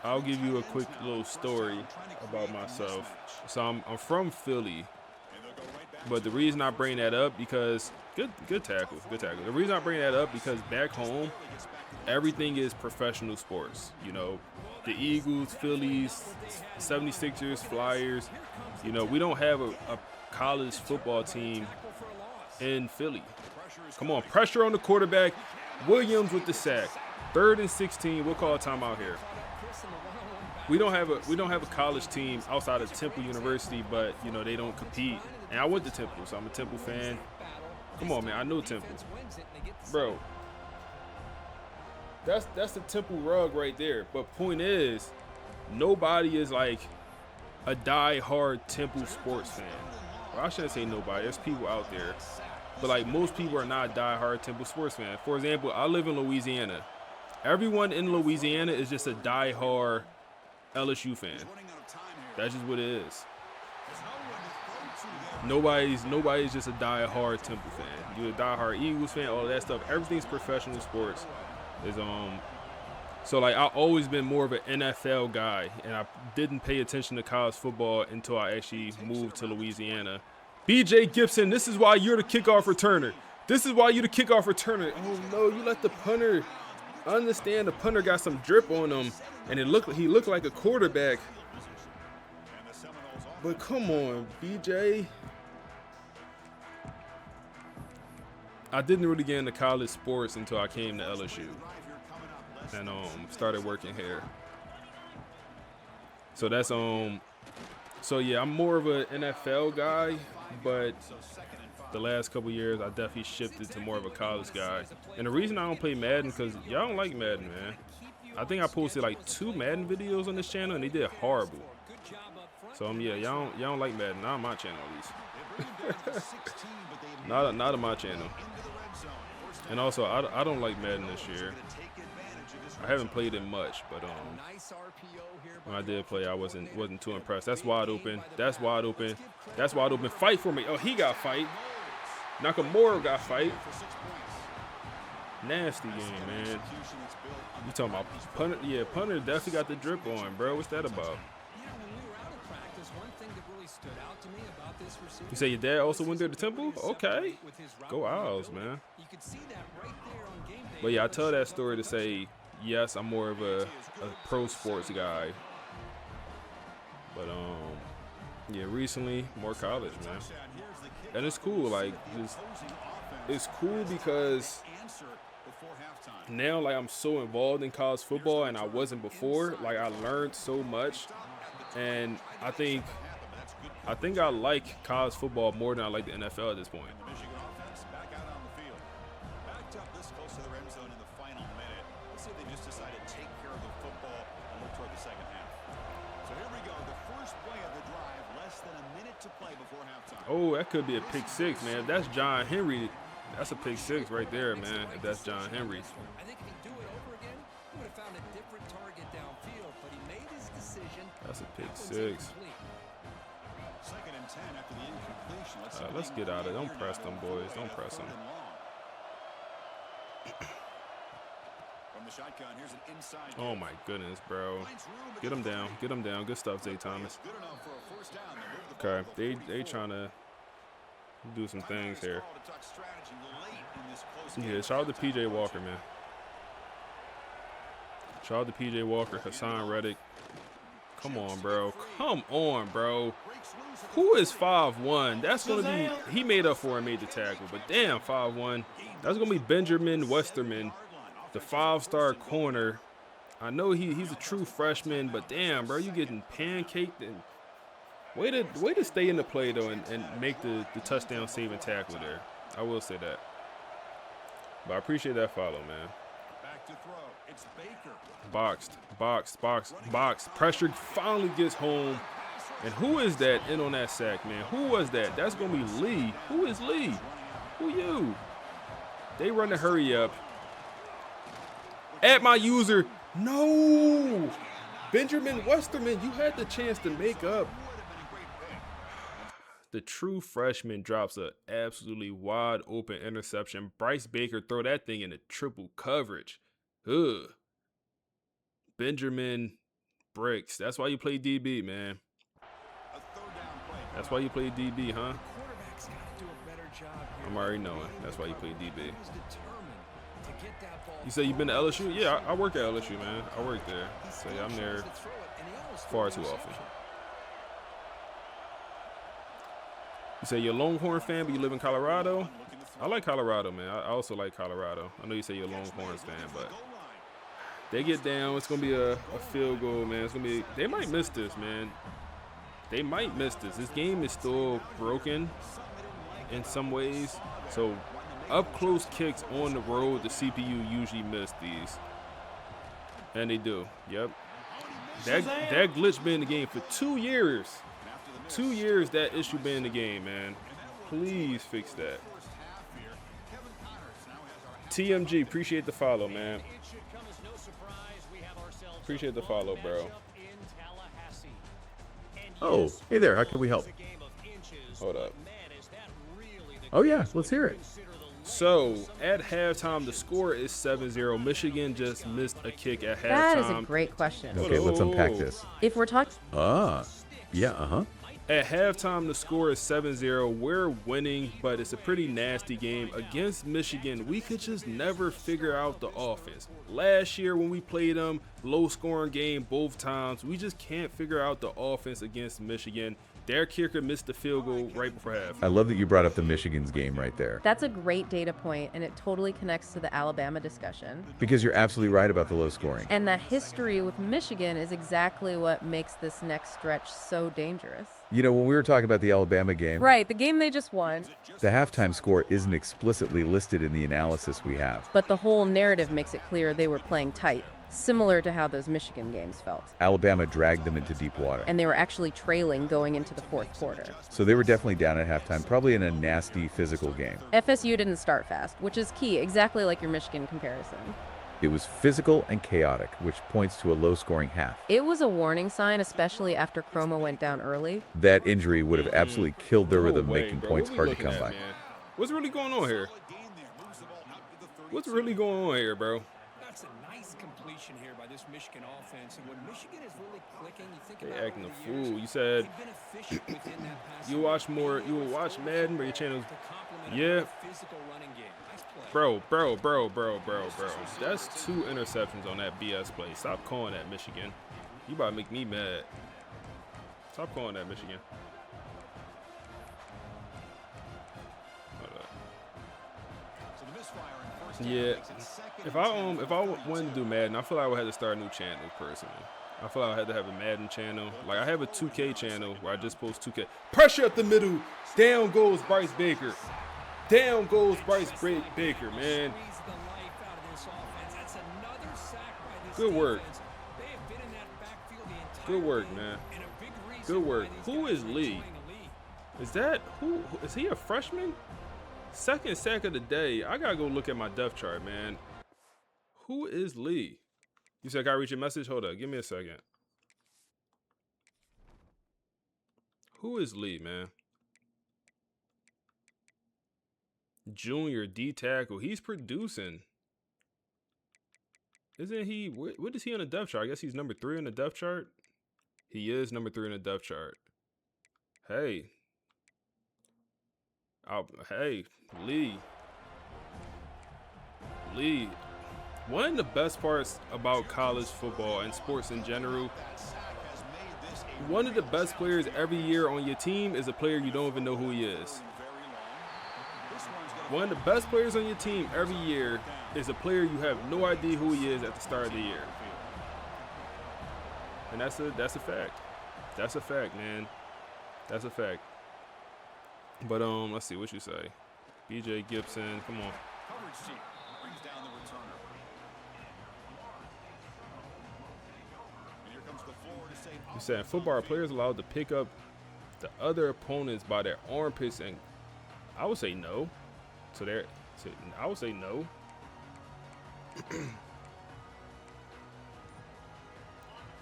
I'll give you a quick little story about myself. So I'm from Philly, but the reason I bring that up because good tackle. The reason I bring that up because back home, everything is professional sports. You know, the Eagles, Phillies, 76ers, Flyers. You know, we don't have a college football team in Philly. Come on, pressure on the quarterback. Williams with the sack. 3rd and 16. We'll call a timeout here. We don't have a college team outside of Temple University, but you know they don't compete. And I went to Temple, so I'm a Temple fan. Come on, man, I know Temple, bro. That's the Temple rug right there. But point is, nobody is like a die-hard Temple sports fan. Well, I shouldn't say nobody. There's people out there, but like most people are not die-hard Temple sports fan. For example, I live in Louisiana. Everyone in Louisiana is just a die-hard LSU fan. That's just what it is. Nobody's just a die-hard Temple fan. You're a die-hard Eagles fan, all of that stuff. Everything's professional sports. So like I've always been more of an NFL guy, and I didn't pay attention to college football until I actually moved to Louisiana. BJ Gibson, this is why you're the kickoff returner. Oh no, you let the punter. I understand the punter got some drip on him, and he looked like a quarterback. But come on, BJ. I didn't really get into college sports until I came to LSU and started working here. So that's so yeah, I'm more of an NFL guy, but the last couple years I definitely shifted to more of a college guy. And the reason I don't play Madden because y'all don't like Madden, man. I think I posted like 2 Madden videos on this channel and they did horrible. So yeah, y'all don't like Madden. Not on my channel at least. not on my channel. And also I don't like Madden this year. I haven't played it much, but when I did play, I wasn't too impressed. That's wide open. Fight for me. Oh, he got fight. Nakamura got fight. Nasty game, man. You talking about punter? Yeah, punter definitely got the drip on, bro. What's that about? You say your dad also went there to Temple? Okay. Go Owls, man. But yeah, I tell that story to say, yes, I'm more of a pro sports guy. But yeah, recently more college, man. And it's cool, like it's cool because now like I'm so involved in college football and I wasn't before. Like I learned so much, and I think I like college football more than I like the NFL at this point. Oh, that could be a pick six, man. If that's John Henry, that's a pick six right there, man. If that's John Henry. I think if he do it over again, he would have found a different target downfield, but he made his decision. That's a pick six. Let's get out of it. Don't press them, boys. Don't press them. Oh, my goodness, bro. Get him down. Get him down. Good stuff, Zay Thomas. Okay, they trying to do some things here. Yeah, shout out to P.J. Walker, man. Shout out to P.J. Walker, Hassan Reddick. Come on, bro. Come on, bro. Who is 5'1"? That's going to be – he made up for it and made the tackle. But damn, 5'1". That's going to be Benjamin Westerman, the 5-star corner. I know he's a true freshman, but damn, bro, you getting pancaked. And way to stay in the play, though, and make the touchdown saving tackle there. I will say that. But I appreciate that follow, man. Back to throw. It's Baker. Boxed. Pressure finally gets home. And who is that in on that sack, man? Who was that? That's going to be Lee. Who is Lee? Who you? They run the hurry up. At my user. No. Benjamin Westerman, you had the chance to make up. The true freshman drops a absolutely wide open interception. Bryce Baker throw that thing into triple coverage. Ugh. Benjamin bricks. That's why you play DB, man. That's why you play DB, huh? I'm already knowing. That's why you play DB. You say you've been to LSU? Yeah, I work at LSU, man. I work there. So yeah, I'm there far too often. You say you're a Longhorn fan, but you live in Colorado? I like Colorado, man. I also like Colorado. I know you say you're a Longhorns fan, but they get down. It's going to be a field goal, man. It's going to be – they might miss this, man. They might miss this. This game is still broken in some ways. So up-close kicks on the road, the CPU usually miss these. And they do. Yep. That glitch been in the game for 2 years. 2 years that issue been in the game, man. Please fix that. TMG, appreciate the follow, man. Appreciate the follow, bro. Oh, hey there. How can we help? Hold up. Oh, yeah. Let's hear it. So, at halftime, the score is 7-0. Michigan just missed a kick at halftime. That is a great question. Okay, let's unpack this. If we're talking... Yeah. At halftime, the score is 7-0. We're winning, but it's a pretty nasty game. Against Michigan, we could just never figure out the offense. Last year when we played them, low-scoring game both times. We just can't figure out the offense against Michigan. Their kicker missed the field goal right before half. I love that you brought up the Michigan's game right there. That's a great data point, and it totally connects to the Alabama discussion. Because you're absolutely right about the low scoring. And that history with Michigan is exactly what makes this next stretch so dangerous. You know, when we were talking about the Alabama game, Right, the game they just won. the halftime score isn't explicitly listed in the analysis we have. But the whole narrative makes it clear they were playing tight, similar to how those Michigan games felt. Alabama dragged them into deep water. And they were actually trailing going into the fourth quarter. So they were definitely down at halftime, probably in a nasty physical game. FSU didn't start fast, which is key, exactly like your Michigan comparison. It was physical and chaotic, which points to a low-scoring half. It was a warning sign, especially after Chroma went down early. That injury would have absolutely killed their No rhythm, way, making bro. points What we hard to looking come at, by. man? What's really going on here? What's really going on here, bro? That's a nice completion here by this Michigan offense. And when Michigan is really clicking, you think They about acting a over the years, fool. You said they've been efficient within that passing you watch game. more. You will watch Madden, but your channel. To complement a Yeah. more physical running game. Nice play. Bro. That's 2 interceptions on that BS play. Stop calling that Michigan. You about to make me mad. Stop calling that Michigan. Hold up. So the misfire in first Yeah. makes it second If and 10. I wanted to do Madden, I feel like I would have to start a new channel personally. I feel like I had to have a Madden channel. Like I have a 2K channel where I just post 2K. Pressure up the middle. Down goes Bryce Baker. Down goes Bryce Baker, man. Squeeze the life out of this offense. That's another sack by this Good work. defense. They have been in that backfield the entire Good work, game, man. and a big reason Good work. why these Who guys is are Lee? enjoying the lead. Is that who is he a freshman? Second sack of the day. I gotta go look at my depth chart, man. Who is Lee? You said, can I read your message? Hold up, give me a second. Who is Lee, man? Junior D tackle. He's producing. Isn't he? What is he on the depth chart? I guess he's number 3 on the depth chart. He is number 3 on the depth chart. Hey. Hey, Lee. One of the best parts about college football and sports in general, one of the best players every year on your team is a player you don't even know who he is. One of the best players on your team every year is a player you have no idea who he is at the start of the year. And that's a fact. That's a fact, man. That's a fact. But let's see what you say. BJ Gibson, come on. He said, football players allowed to pick up the other opponents by their armpits, and I would say no. So I would say no.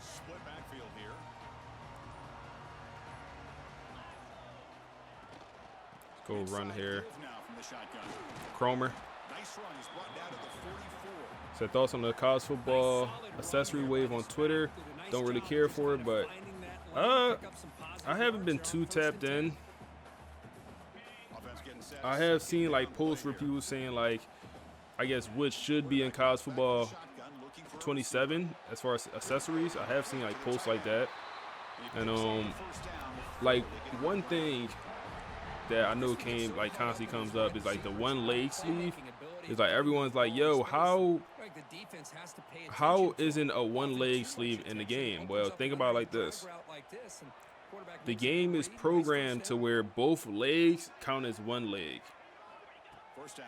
Split backfield here. Go run here. Now from the shotgun. Cromer. Nice run. He's brought down to the 44. So thoughts on the college football accessory wave on Twitter. Don't really care for it, but I haven't been too tapped in. Offense getting set. I have seen like posts where people saying like, I guess what should be in college football 27 as far as accessories. I have seen like posts like that, and like one thing that I know constantly comes up is like the one leg sleeve. It's like everyone's like, yo, how isn't a one leg sleeve in the game? Well, think about it like this. The game is programmed to where both legs count as one leg.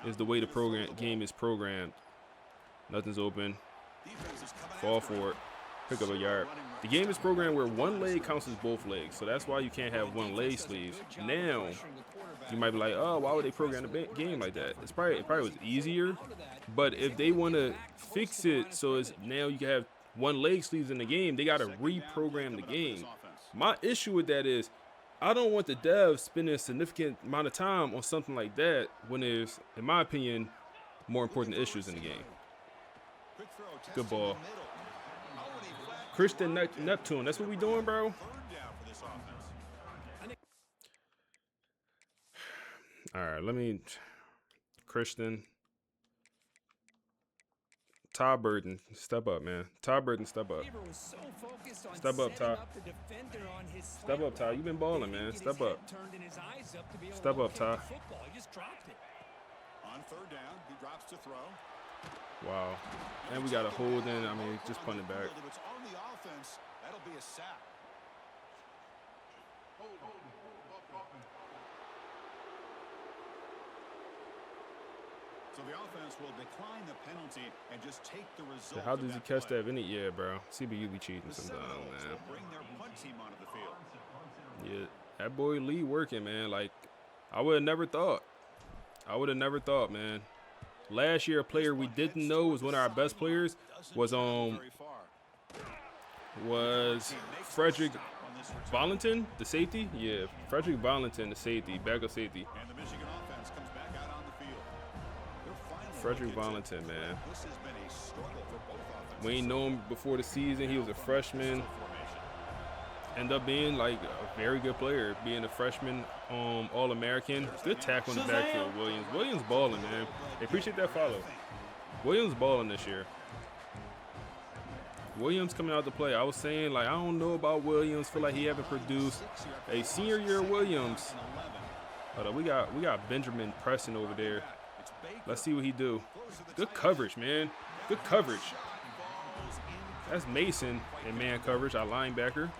Is the way the game is programmed. Nothing's open. Fall for it. Pick up a yard. The game is programmed where one leg counts as both legs, so that's why you can't have one leg sleeves. Now, you might be like, oh, why would they program the game like that? It probably was easier, but if they want to fix it so it's now you can have one leg sleeves in the game, they got to reprogram the game. My issue with that is I don't want the devs spending a significant amount of time on something like that when there's, in my opinion, more important issues in the game. Good ball. Christian Neptune. That's what we doing, bro. All right, let me. Christian. Todd Burton, step up, man. Todd Burton, step up. Step up, Todd. Step up, Todd. You've been balling, man. Step up. Step up, Todd. On third down, he drops to throw. Wow. And we got a hold in. I mean, just punting it back. If it's on the offense, that'll be a sack. So the offense will decline the penalty and just take the result. So how does he catch that? Yeah, bro. CBU be cheating sometimes, man. Bring their punt team onto the field. Yeah, that boy Lee working, man. Like, I would have never thought. Man. Last year, a player we didn't know was one of our best players was Frederick Valentin, the safety. Yeah, Frederick Valentin, the safety, backup safety. And the Michigan offense comes back out on the field. Frederick Valentin, man. This has been a struggle for both offenses. We ain't know him before the season. He was a freshman. End up being like a very good player, being a freshman All-American. Good tackle in the backfield, Williams. Williams balling, man. They appreciate that follow. Williams balling this year. Williams coming out to play. I was saying, like, I don't know about Williams. Feel like he haven't produced a senior year Williams. Hold on, we got Benjamin Preston over there. Let's see what he do. Good coverage, man. Good coverage. That's Mason in man coverage, our linebacker.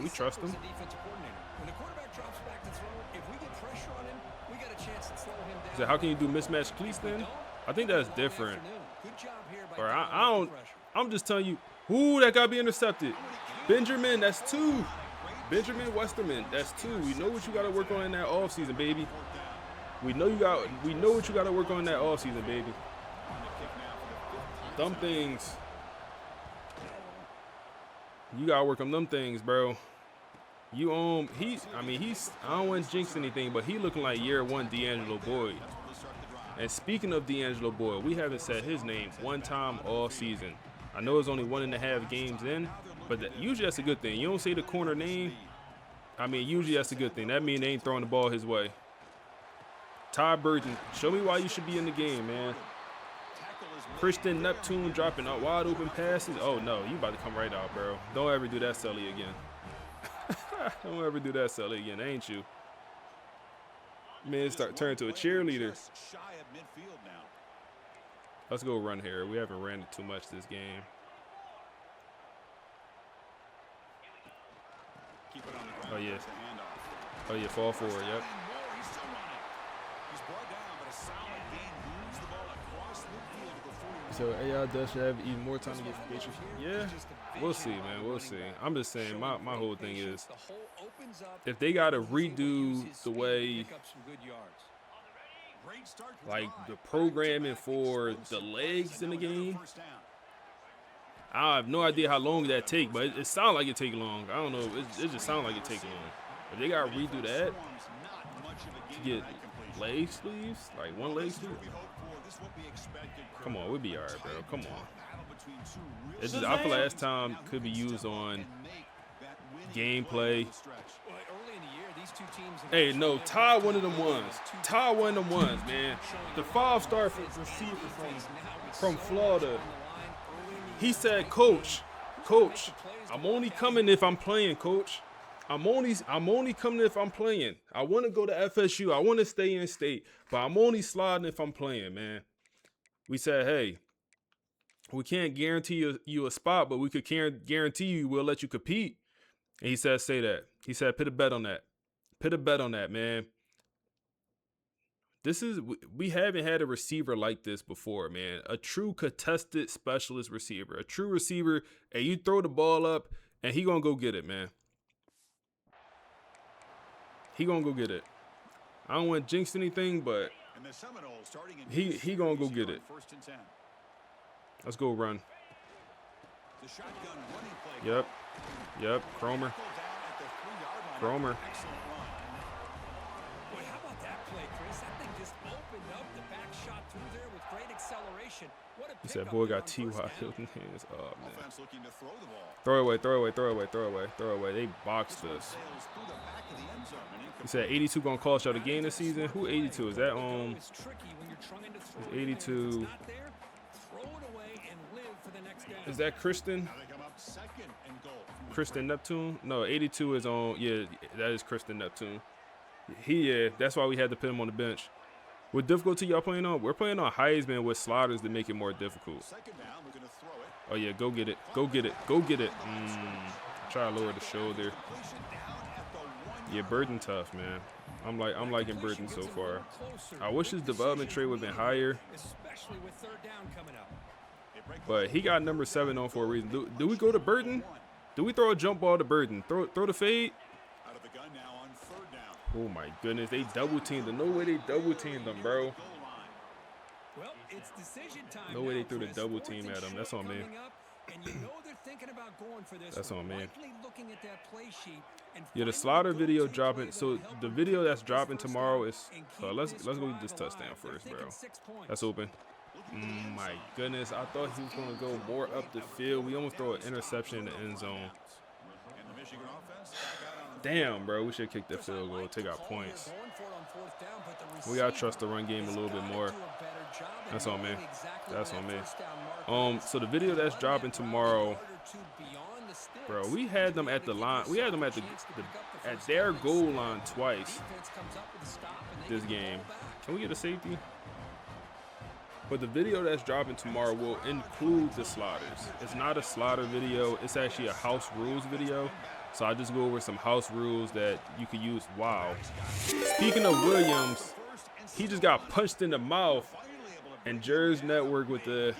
We trust him. So how can you do mismatched cleats then? I think that's different. Or I'm just telling you, ooh, that gotta be intercepted. Benjamin, that's 2. Benjamin Westerman, that's 2. We know what you gotta work on in that offseason, baby. We know what you gotta work on in that offseason, baby. Them things. You gotta work on them things, bro. I don't want to jinx anything, but he looking like year 1 D'Angelo Boyd. And speaking of D'Angelo Boyd, we haven't said his name one time all season. I know it's only 1.5 games in, but usually that's a good thing. You don't say the corner name. I mean, usually that's a good thing. That means they ain't throwing the ball his way. Todd Burton, show me why you should be in the game, man. Christian Neptune dropping out wide open passes. Oh no, you about to come right out, bro. Don't ever do that, Sully, again. Don't ever do that, Sully, again, ain't you? Man, turn into a cheerleader. Let's go run here. We haven't ran it too much this game. Oh yeah. Oh yeah, fall forward, yep. So AI does should have even more time to get from Patriots. Yeah, we'll see, man. We'll see. I'm just saying, my whole thing is, if they got to redo the way, like, the programming for the legs in the game, I have no idea how long that take, but it sounds like it take long. I don't know. It just sounds like it take long. If they got to redo that to get leg sleeves, like one leg sleeve, come on, we'll be all right, bro. Come on. It's just, I feel like this time could be used on gameplay. Hey, no, Ty one of them ones. Ty one of them ones, man. The 5-star receiver from Florida. He said, Coach, I'm only coming if I'm playing, Coach. I'm only coming if I'm playing. I want to go to FSU. I want to stay in state, but I'm only sliding if I'm playing, man. We said, hey, we can't guarantee you a spot, but we could guarantee you we'll let you compete. And he said, say that. He said, put a bet on that. Put a bet on that, man. We haven't had a receiver like this before, man. A true contested specialist receiver. A true receiver, and you throw the ball up, and he gonna go get it, man. He gonna go get it. I don't want to jinx anything, but he gonna go get it. Let's go run. Yep. Cromer. Boy, how about that play, Chris? That thing just opened up. The back shot through there with great acceleration. What a He said, pickup boy there got on T.Y. first down. Hilton hands. Oh, man. Throw away. They boxed us. He said 82 gonna cost y'all the game this season. Who 82? Is that It's tricky when you're trying to throw Is it in. If 82? it's not there, throw it away and live for the next down. Is that Kristen? Kristen Neptune? No, 82 is on. Yeah, that is Kristen Neptune. That's why we had to put him on the bench. What difficulty y'all playing on? We're playing on Heisman with sliders to make it more difficult. Oh yeah, go get it. Try to lower the shoulder. Yeah, Burton tough, man. I'm liking Burton so far. I wish his development trade would have been higher. Especially with third down coming up. But he got number 7 on for a reason. Do we go to Burton? Do we throw a jump ball to Burton? Throw the fade? Oh my goodness, they double teamed him. No way they double teamed him, bro. Well, it's decision time. No way they now, threw the Chris. double Fourth team and at him. That's short on me. coming up, and you know they're thinking about going for this. That's on me. Likely looking at that play sheet and Yeah, the finding slaughter the video go-to dropping. play So that'll help the them video get that's this dropping first tomorrow down is. and keep Let's this go get drive this touchdown alive. They're first, bro. thinking 6 points. That's open. My goodness, I thought he was gonna go more up the field. We almost throw an interception in the end zone. Damn, bro, we should kick that field goal, take our points. We gotta trust the run game a little bit more. That's on me. So the video that's dropping tomorrow, bro, we had them at the line. We had them at at their goal line twice this game. Can we get a safety? But the video that's dropping tomorrow will include the slaughters. It's not a slaughter video. It's actually a house rules video. So I just go over some house rules that you could use. Wow. Speaking of Williams, he just got punched in the mouth. And Jers Network with the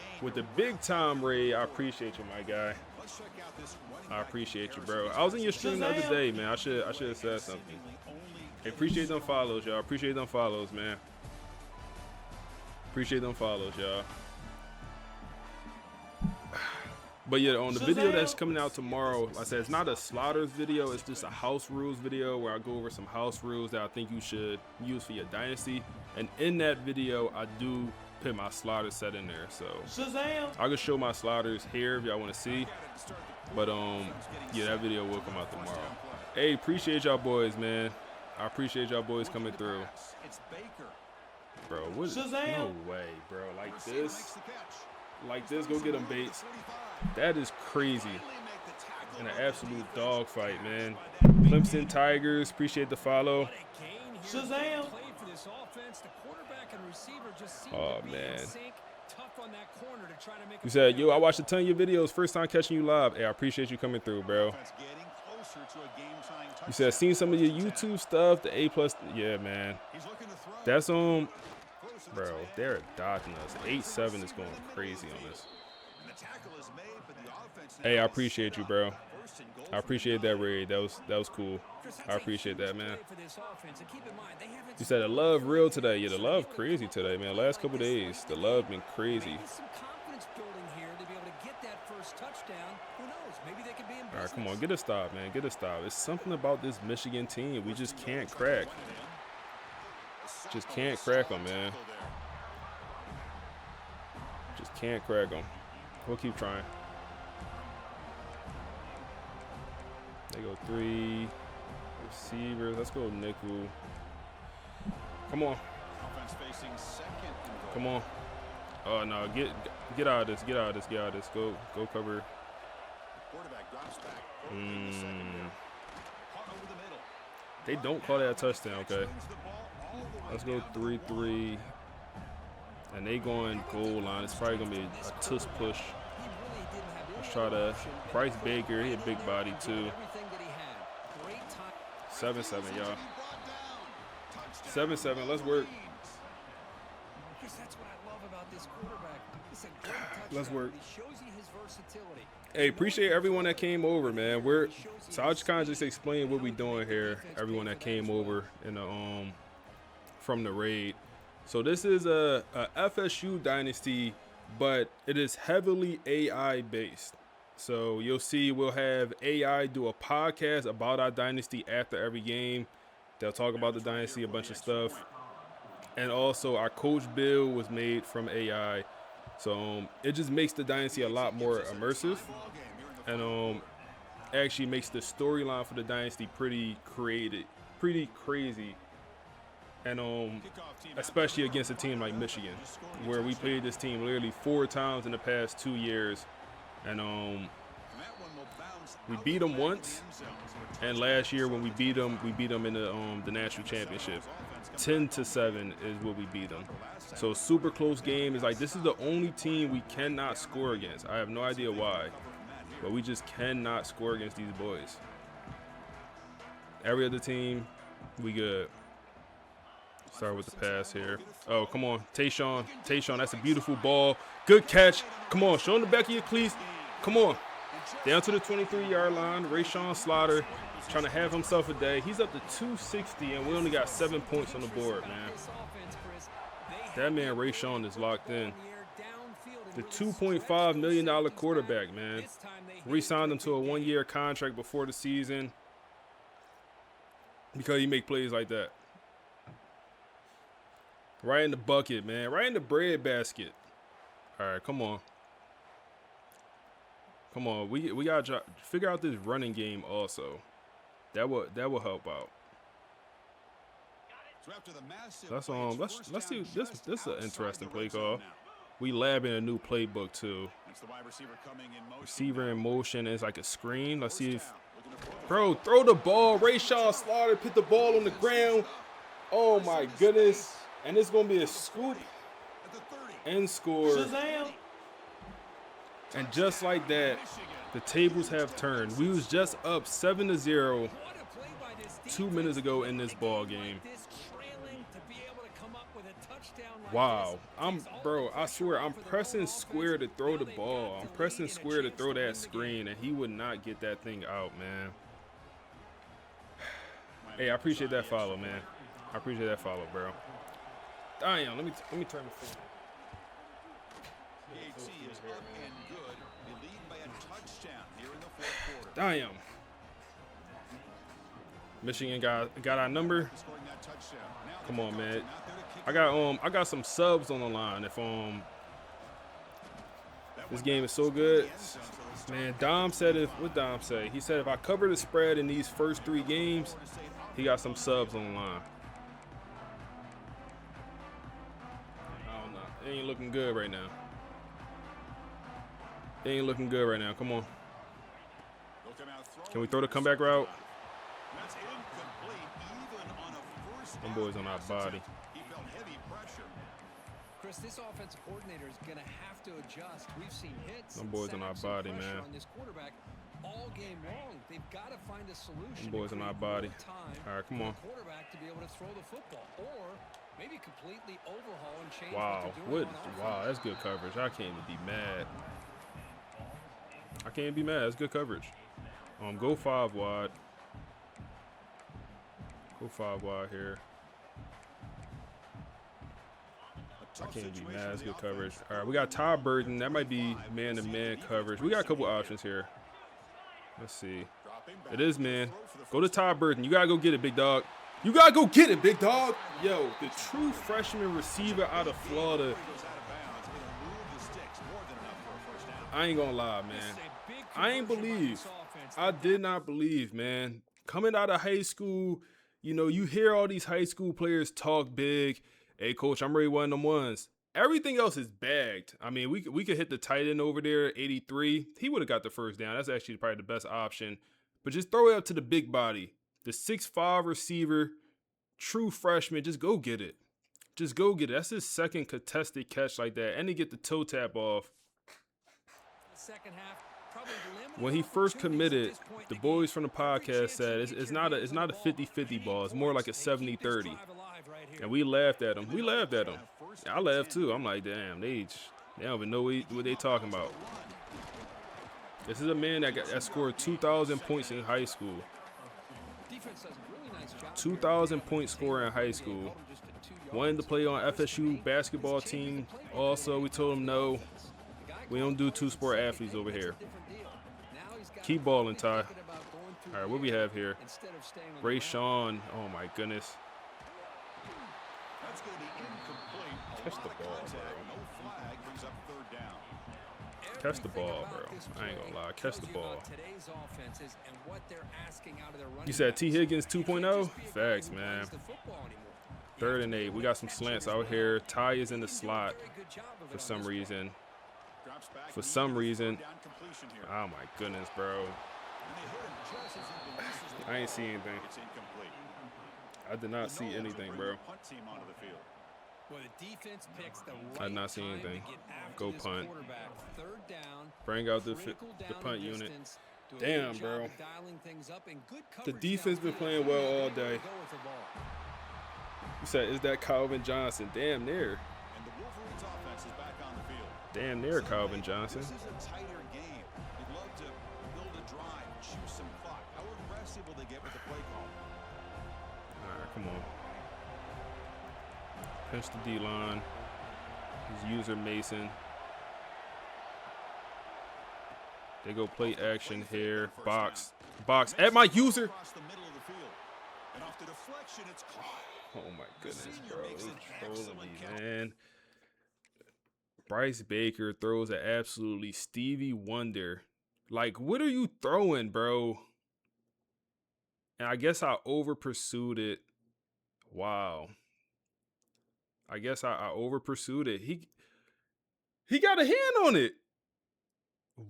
big time raid. I appreciate you, my guy. I appreciate you, bro. I was in your stream the other day, man. I should have said something. Hey, appreciate them follows, y'all. Appreciate them follows, man. Appreciate them follows, y'all. But yeah, on the video that's coming out tomorrow, like I said, it's not a slaughters video. It's just a house rules video where I go over some house rules that I think you should use for your dynasty. And in that video, I do put my slaughter set in there. So I can show my slaughters here if y'all want to see. But yeah, that video will come out tomorrow. Hey, appreciate y'all boys, man. I appreciate y'all boys coming through. Bro, what? No way, bro. Like this, go get them Bates. That is crazy. In an absolute dogfight, man. Clemson Tigers, appreciate the follow. Shazam! Oh, man. You said, yo, I watched a ton of your videos. First time catching you live. Hey, I appreciate you coming through, bro. You said, seen some of your YouTube stuff, the A+. Yeah, man. That's Bro, they're dodging us. 8-7 is going crazy on us. Hey, I appreciate you, bro. I appreciate that raid. That was cool. I appreciate that, man. You said the love real today. Yeah, the love crazy today, man. Last couple days, the love been crazy. All right, come on, get a stop, man. Get a stop. It's something about this Michigan team we just can't crack. Just can't crack them, man. Just can't crack them. We'll keep trying. They go 3 receivers. Let's go nickel. Come on. Come on. Oh no, get out of this. Get out of this. Get out of this. Go cover. They don't call that a touchdown, okay. Let's go 3-3. And they going goal line. It's probably gonna be a tuss push. Let's try to Bryce Baker. He a big body too. 7-7, y'all. 7-7. Let's work. Let's work. Hey, appreciate everyone that came over, man. So I'll just kind of just explain what we're doing here. Everyone that came over in the from the raid. So this is a FSU dynasty, but it is heavily AI based. So you'll see we'll have AI do a podcast about our dynasty after every game. They'll talk about the dynasty, a bunch of stuff. And also our coach build was made from AI. So it just makes the dynasty a lot more immersive. And actually makes the storyline for the dynasty pretty crazy. And especially against a team like Michigan, where we played this team literally 4 times in the past 2 years. And we beat them once, and last year when we beat them in the national championship. 10-7 is what we beat them. So super close game. Is like, this is the only team we cannot score against. I have no idea why, but we just cannot score against these boys. Every other team, we good. Start with the pass here. Oh, come on. Tayshawn, that's a beautiful ball. Good catch. Come on, show him the back of your cleats. Come on. Down to the 23-yard line. Rayshawn Slaughter trying to have himself a day. He's up to 260, and we only got 7 points on the board, man. That man Rayshawn is locked in. The $2.5 million quarterback, man. Re-signed him to a 1-year contract before the season because he make plays like that. Right in the bucket, man. Right in the bread basket. All right, come on. Come on. We gotta figure out this running game also. That will help out. Let's see. This is an interesting play call. We labbing a new playbook too. Receiver in motion is like a screen. Let's see if bro throw the ball. Rayshawn Slaughter put the ball on the ground. Oh my goodness. And it's going to be a scoop and score. Shazam. And just like that, the tables have turned. We was just up 7-0 2 minutes ago in this ball game. Wow. I swear, I'm pressing square to throw the ball. I'm pressing square to throw that screen, and he would not get that thing out, man. Hey, I appreciate that follow, man. I appreciate that follow, bro. Damn, let me turn the phone. Damn. Michigan got our number. Come on, man. I got some subs on the line. If this game is so good, man. Dom said what Dom say? He said if I cover the spread in these first 3 games, he got some subs on the line. It ain't looking good right now. It ain't looking good right now. Come on. Can we throw the comeback route? Them boys on our body. Chris, this offensive coordinator is going to have to adjust. We've seen hits. Them boys on our body, man. On this quarterback all game long. They've got to find a solution. Them boys on our body. All right, come on. Quarterback to be able to throw the football, or maybe completely overhaul and change Wow, what they're doing on offense. wow, that's good coverage. I can't even be mad. I can't be mad. That's good coverage. Go 5 wide. Go 5 wide here. I can't be mad. That's good coverage. All right, we got Ty Burton. That might be man-to-man coverage. We got a couple options here. Let's see. It is man. Go to Ty Burton. You got to go get it, big dog. You got to go get it, big dog. Yo, the true freshman receiver out of Florida. I ain't going to lie, man. I ain't believe. I did not believe, man. Coming out of high school, you know, you hear all these high school players talk big. Hey, coach, I'm ready one of them ones. Everything else is bagged. I mean, we could hit the tight end over there, 83. He would have got the first down. That's actually probably the best option. But just throw it up to the big body. The 6'5" receiver, true freshman, just go get it. Just go get it. That's his second contested catch like that. And he get the toe tap off. When he first committed, the boys from the podcast said it's not a 50-50 ball. It's more like a 70-30. And we laughed at him. We laughed at him. I laughed too. I'm like, damn, they don't even know what they talking about. This is a man that scored 2,000 points in high school. 2,000 point scorer in high school. Wanted to play on FSU basketball team. Also, we told him no. We don't do two-sport athletes over here. Keep balling, Ty. All right, what we have here? Ray Sean. Oh, my goodness. Catch the ball, bro. Catch the ball, bro. I ain't gonna lie. Catch the ball. You said T. Higgins 2.0? Facts, man. 3rd and 8. We got some slants out here. Ty is in the slot for some reason. Oh, my goodness, bro. I ain't see anything. I did not see anything, bro. I did not see anything. Go punt. Bring out the punt unit. Damn, bro. The defense been playing well all day. You said, is that Calvin Johnson? Damn near. Damn near Calvin Johnson. This is a tighter game. You'd love to build a drive, choose some clock. How aggressive will they get with the play call? All right, come on. Pinch the D-line. His user Mason. They go play action here. Box. Box at my user. Oh my goodness, bro. He's trolling me, man. Bryce Baker throws an absolutely Stevie Wonder. Like, what are you throwing, bro? And I guess I over pursued it. Wow. I guess I over pursued it. He got a hand on it.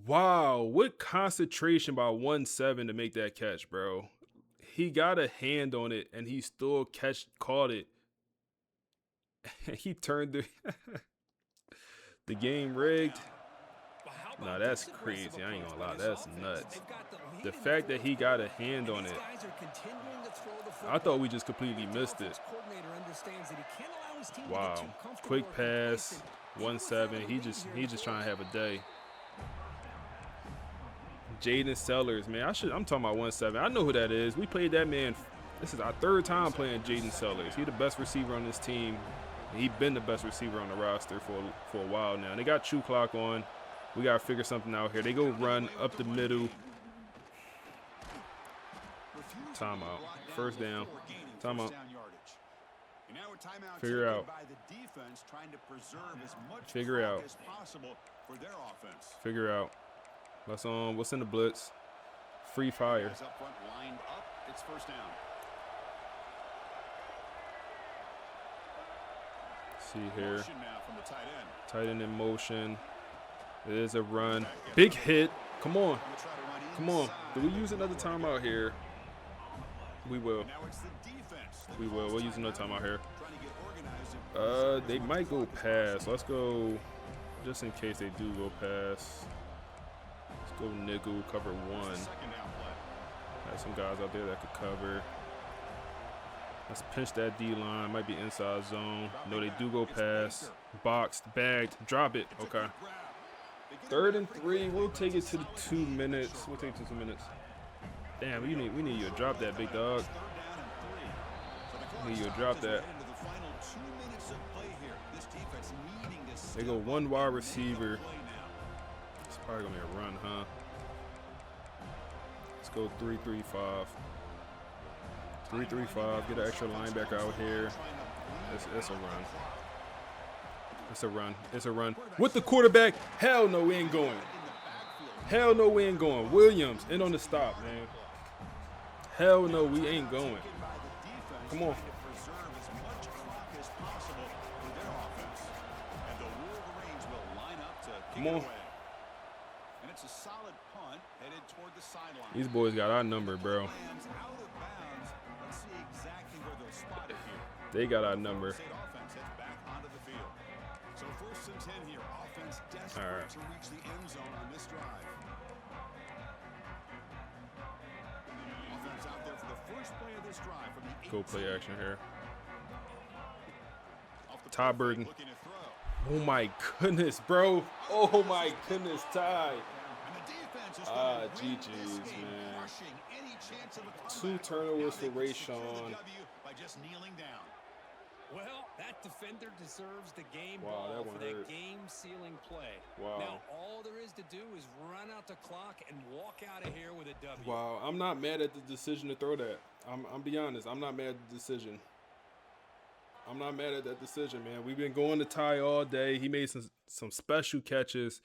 Wow. What concentration by 1-7 to make that catch, bro. He got a hand on it and he still caught it. He turned the game rigged. Nah, that's crazy. I ain't gonna lie. That's nuts. The fact that he got a hand on it. I thought we just completely missed it. Wow. Quick pass. 1-7. He just trying to have a day. Jaden Sellers, man. I'm talking about 1-7. I know who that is. We played that man. This is our 3rd time playing Jaden Sellers. He's the best receiver on this team. He's been the best receiver on the roster for a while now. And they got True Clock on. We got to figure something out here. They go run up the middle. Timeout. First down. Timeout. Figure out. Figure out. Figure out. Let's what's in the blitz? Free fire. See here. Tight end in motion. It is a run. Big hit. Come on. Come on. Do we use another timeout here? We will. We will. We'll use another timeout here. They might go pass. Let's go, just in case they do go pass. Let's go nickel, cover 1. Have some guys out there that could cover. Let's pinch that D-line. Might be inside zone. No, they do go pass. Boxed, bagged, drop it. Okay. 3rd and 3. We'll take it to the 2 minutes. We'll take it to 2 minutes. Damn, we need you to drop that, big dog. We need you to drop that. They go 1 wide receiver. It's probably gonna be a run, huh? Let's go 3-3-5. 3-3-5. Get an extra linebacker out here. It's a run. It's a run. It's a run. With the quarterback. Hell no, we ain't going. Hell no, we ain't going. Williams in on the stop, man. Hell no, we ain't going. Come on. Come on. And it's a solid punt headed toward the sideline. These boys got our number, bro. Let's see exactly where they'll spot it here. They got our number. State offense heads back onto the field. So 1st and 10 here. Offense desperate to reach the end zone on this drive. Offense out there for the first play of this drive from the Go play action here. off the Ty play fake, Burton. looking to throw. Oh my goodness, bro. Oh my goodness, Ty. And the defense is Ah, going to win GG's, this game, man. crushing any chance of a 2 comeback. turnovers Now for they can secure the Rayshawn. W by just kneeling down. Well, that defender deserves the game Wow, that ball one for that hurt. game-sealing play. Wow. Now, all there is to do is run out the clock and walk out of here with a W. Wow, I'm not mad at the decision to throw that. I'm be honest, I'm not mad at the decision. I'm not mad at that decision, man. We've been going to Ty all day. He made some special catches.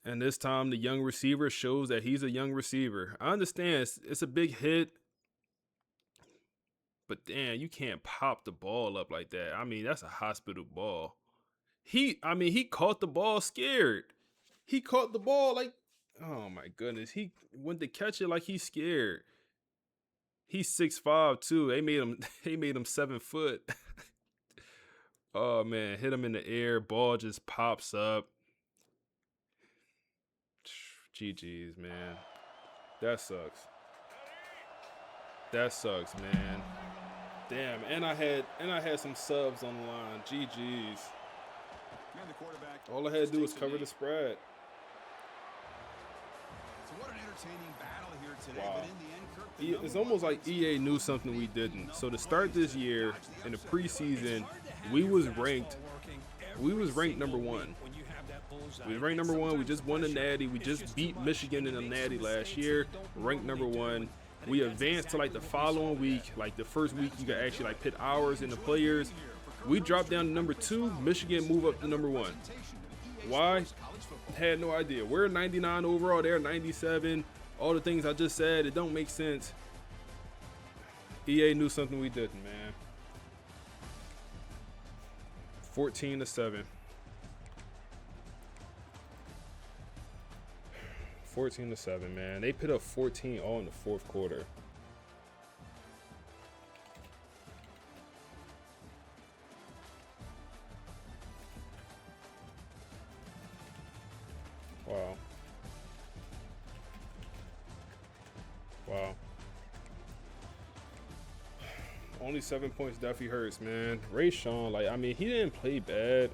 And this time the young receiver shows that he's a young receiver. I understand it's a big hit. But damn, you can't pop the ball up like that. I mean, that's a hospital ball. He caught the ball scared. He caught the ball like, oh my goodness. He went to catch it like he's scared. He's 6'5" too. They made him 7 foot. Oh man, hit him in the air. Ball just pops up. GG's, man. That sucks. That sucks, man. Damn, and I had some subs on the line. GG's. And the quarterback All I had to do was takes a cover knee. the spread. So what an entertaining battle here today. Wow. But in the end, Kirk, the It's number almost one like EA knew something we didn't. So to start this year in the preseason, we was ranked number 1. We was ranked number 1. We just won the Natty. We just beat Michigan in the Natty last year. Ranked number 1. We advanced to like the following week, like the first week you could actually like put hours in the players. We dropped down to number 2. Michigan moved up to number 1. Why? Had no idea. We're 99 overall. They're 97. All the things I just said, it don't make sense. EA knew something we didn't, man. 14-7. 14-7, man. They put up 14 all in the 4th quarter. Wow. Wow. Only 7 points definitely hurts, man. Rayshawn, like, I mean, he didn't play bad.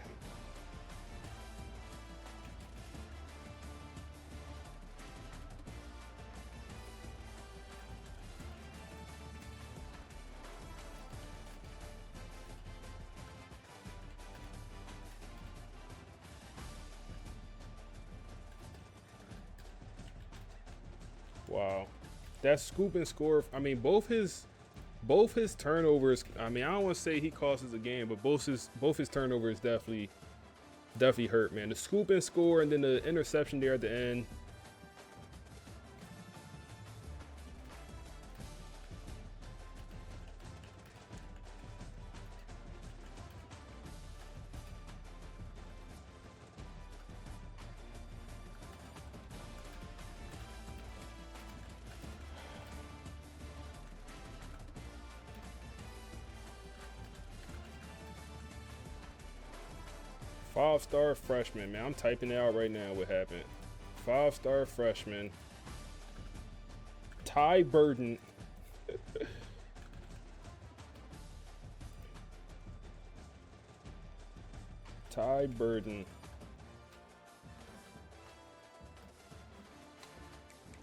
Wow. That scoop and score, I mean, both his turnovers, I mean, I don't want to say he cost us a game, but both his turnovers definitely hurt, man. The scoop and score and then the interception there at the end. Five-star freshman, man. I'm typing it out right now what happened. 5-star freshman. Ty Burton. Ty Burden.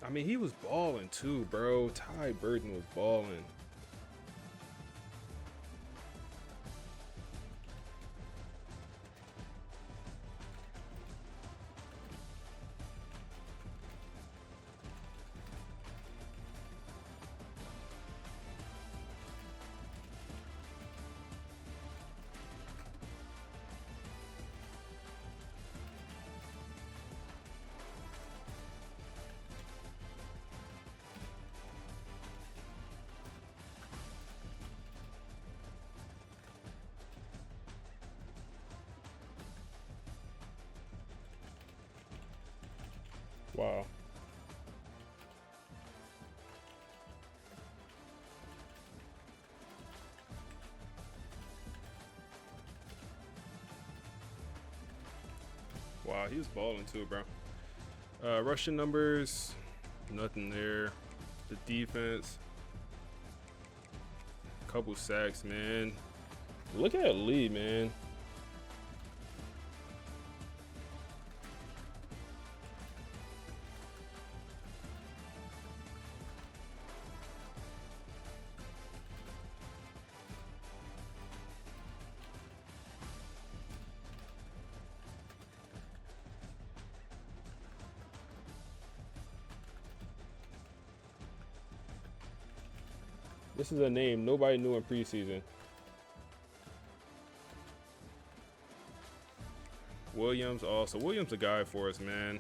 I mean, he was balling too, bro. Ty Burden was balling. Wow. Wow, he was balling too, bro. Rushing numbers, nothing there. The defense, couple sacks, man. Look at Lee, man. This is a name nobody knew in preseason. Williams also. Williams a guy for us, man.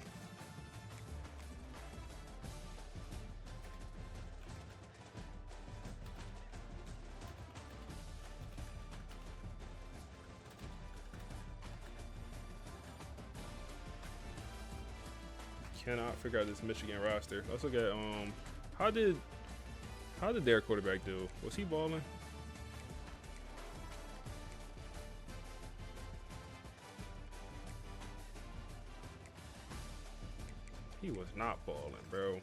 Cannot figure out this Michigan roster. Let's look at how did their quarterback do? Was he balling? He was not balling, bro.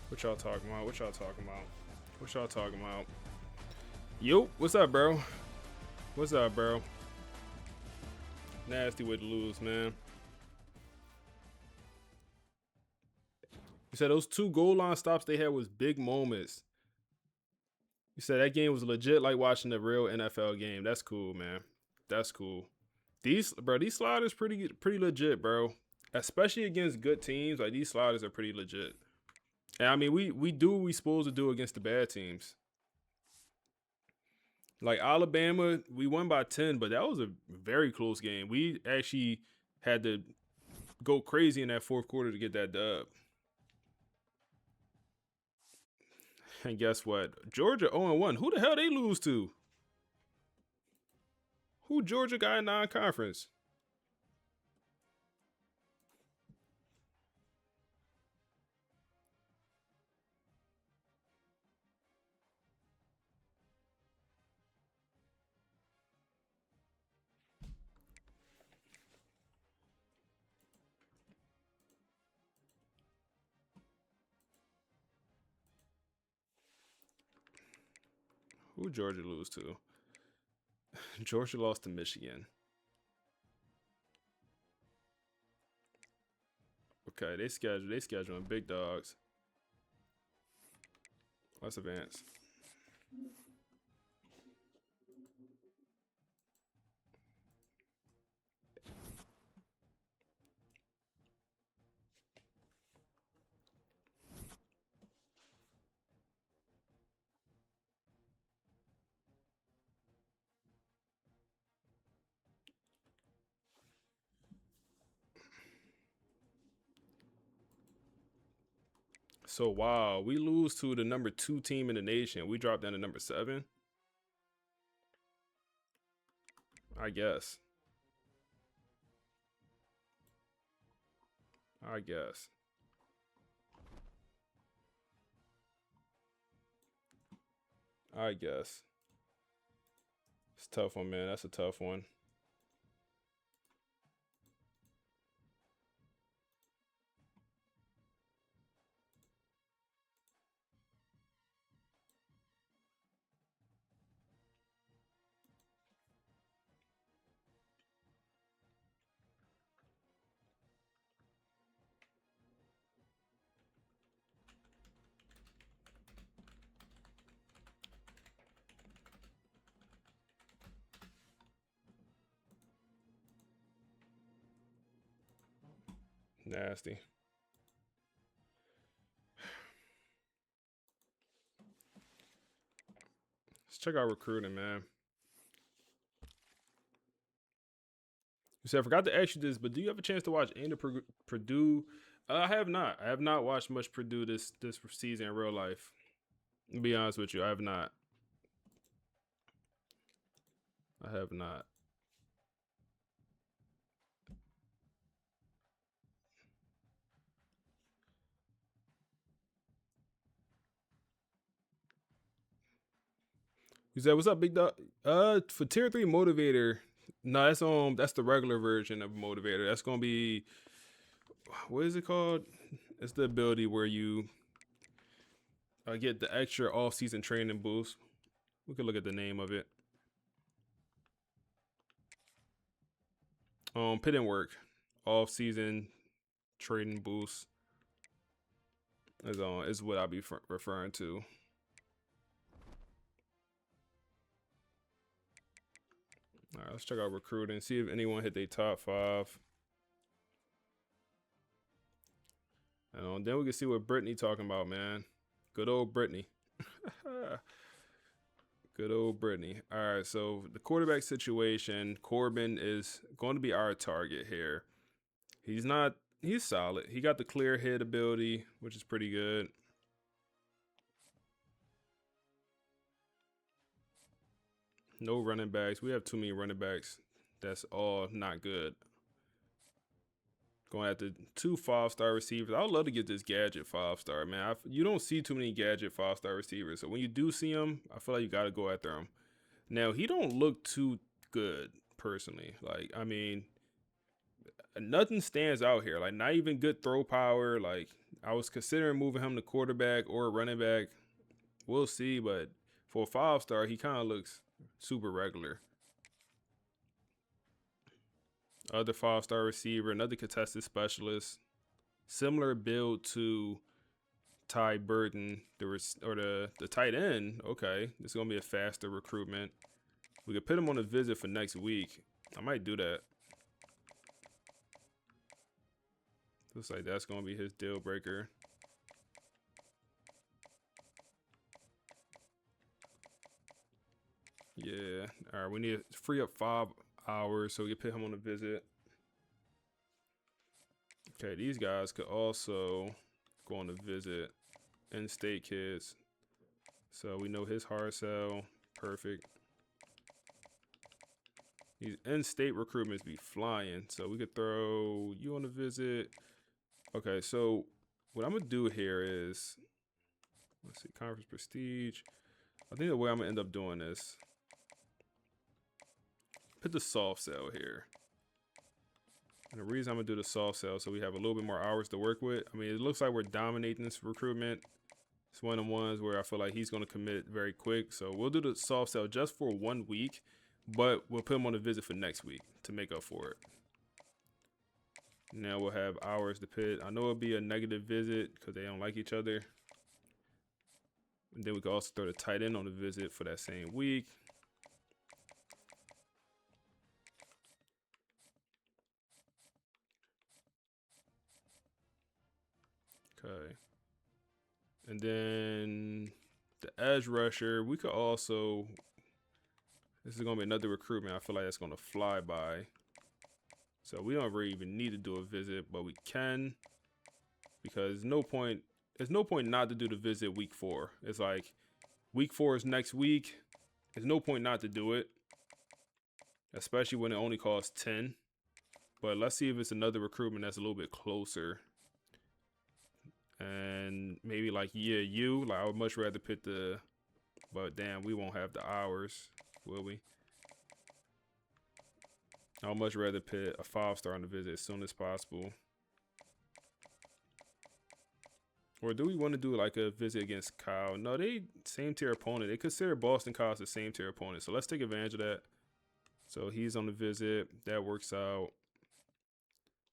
What y'all talking about? What y'all talking about? What y'all talking about? Yo, what's up, bro? What's up, bro? Nasty way to lose, man. You said those 2 goal line stops they had was big moments. You said that game was legit like watching a real NFL game. That's cool, man. That's cool. These sliders pretty legit, bro. Especially against good teams. Like, these sliders are pretty legit. And I mean, we do what we supposed to do against the bad teams. Like Alabama, we won by 10, but that was a very close game. We actually had to go crazy in that fourth quarter to get that dub. And guess what? Georgia 0-1. Who the hell they lose to? Who Georgia got in non-conference? Who Georgia lose to? Georgia lost to Michigan. Okay, they scheduling big dogs. Let's advance. So, wow, we lose to the number 2 team in the nation. We drop down to number 7. I guess. I guess. It's a tough one, man. That's a tough one. Nasty. Let's check out recruiting, man. You said I forgot to ask you this, but do you have a chance to watch any of Purdue? I have not. I have not watched much Purdue this season in real life. To be honest with you, I have not. I have not. You said, "What's up, big dog?" For tier 3 motivator, no, that's the regular version of motivator. That's gonna be, what is it called? It's the ability where you get the extra off-season training boost. We could look at the name of it. Pit and work, off-season trading boost is what I'll be referring to. All right, let's check out recruiting, see if anyone hit their top 5. And then we can see what Brittany talking about, man. Good old Brittany. Good old Brittany. All right, so the quarterback situation, Corbin is going to be our target here. He's solid. He got the clear head ability, which is pretty good. No running backs. We have too many running backs. That's all not good. Going after 2 5-star receivers. I would love to get this gadget 5-star, man. You don't see too many gadget 5-star receivers. So when you do see them, I feel like you got to go after them. Now, he don't look too good, personally. Like, I mean, nothing stands out here. Like, not even good throw power. Like, I was considering moving him to quarterback or running back. We'll see, but for a 5-star, he kind of looks super regular. Other 5-star receiver, another contested specialist. Similar build to Ty Burton, the tight end. Okay, this is going to be a faster recruitment. We could put him on a visit for next week. I might do that. Looks like that's going to be his deal breaker. Yeah. All right, we need to free up 5 hours so we can put him on a visit. Okay, these guys could also go on a visit. In-state kids. So we know his hard sell. Perfect. These in-state recruitments be flying. So we could throw you on a visit. Okay, so what I'm going to do here is, let's see, conference prestige. I think the way I'm going to end up doing this, put the soft sell here. And the reason I'm going to do the soft sell so we have a little bit more hours to work with. I mean, it looks like we're dominating this recruitment. It's one of the ones where I feel like he's going to commit very quick. So we'll do the soft sell just for 1 week, but we'll put him on a visit for next week to make up for it. Now we'll have hours to pit. I know it'll be a negative visit because they don't like each other. And then we can also throw the tight end on the visit for that same week. Okay. And then the edge rusher, we could also, this is going to be another recruitment. I feel like that's going to fly by. So we don't really even need to do a visit, but we can, because there's no point not to do the visit week 4. It's like week 4 is next week. There's no point not to do it, especially when it only costs 10. But let's see if it's another recruitment that's a little bit closer. And maybe like like I would much rather put the But damn, we won't have the hours, will we? I'd much rather put a 5-star on the visit as soon as possible. Or do we want to do like a visit against Kyle? No, they same tier opponent. They consider Boston College the same tier opponent. So let's take advantage of that. So he's on the visit. That works out.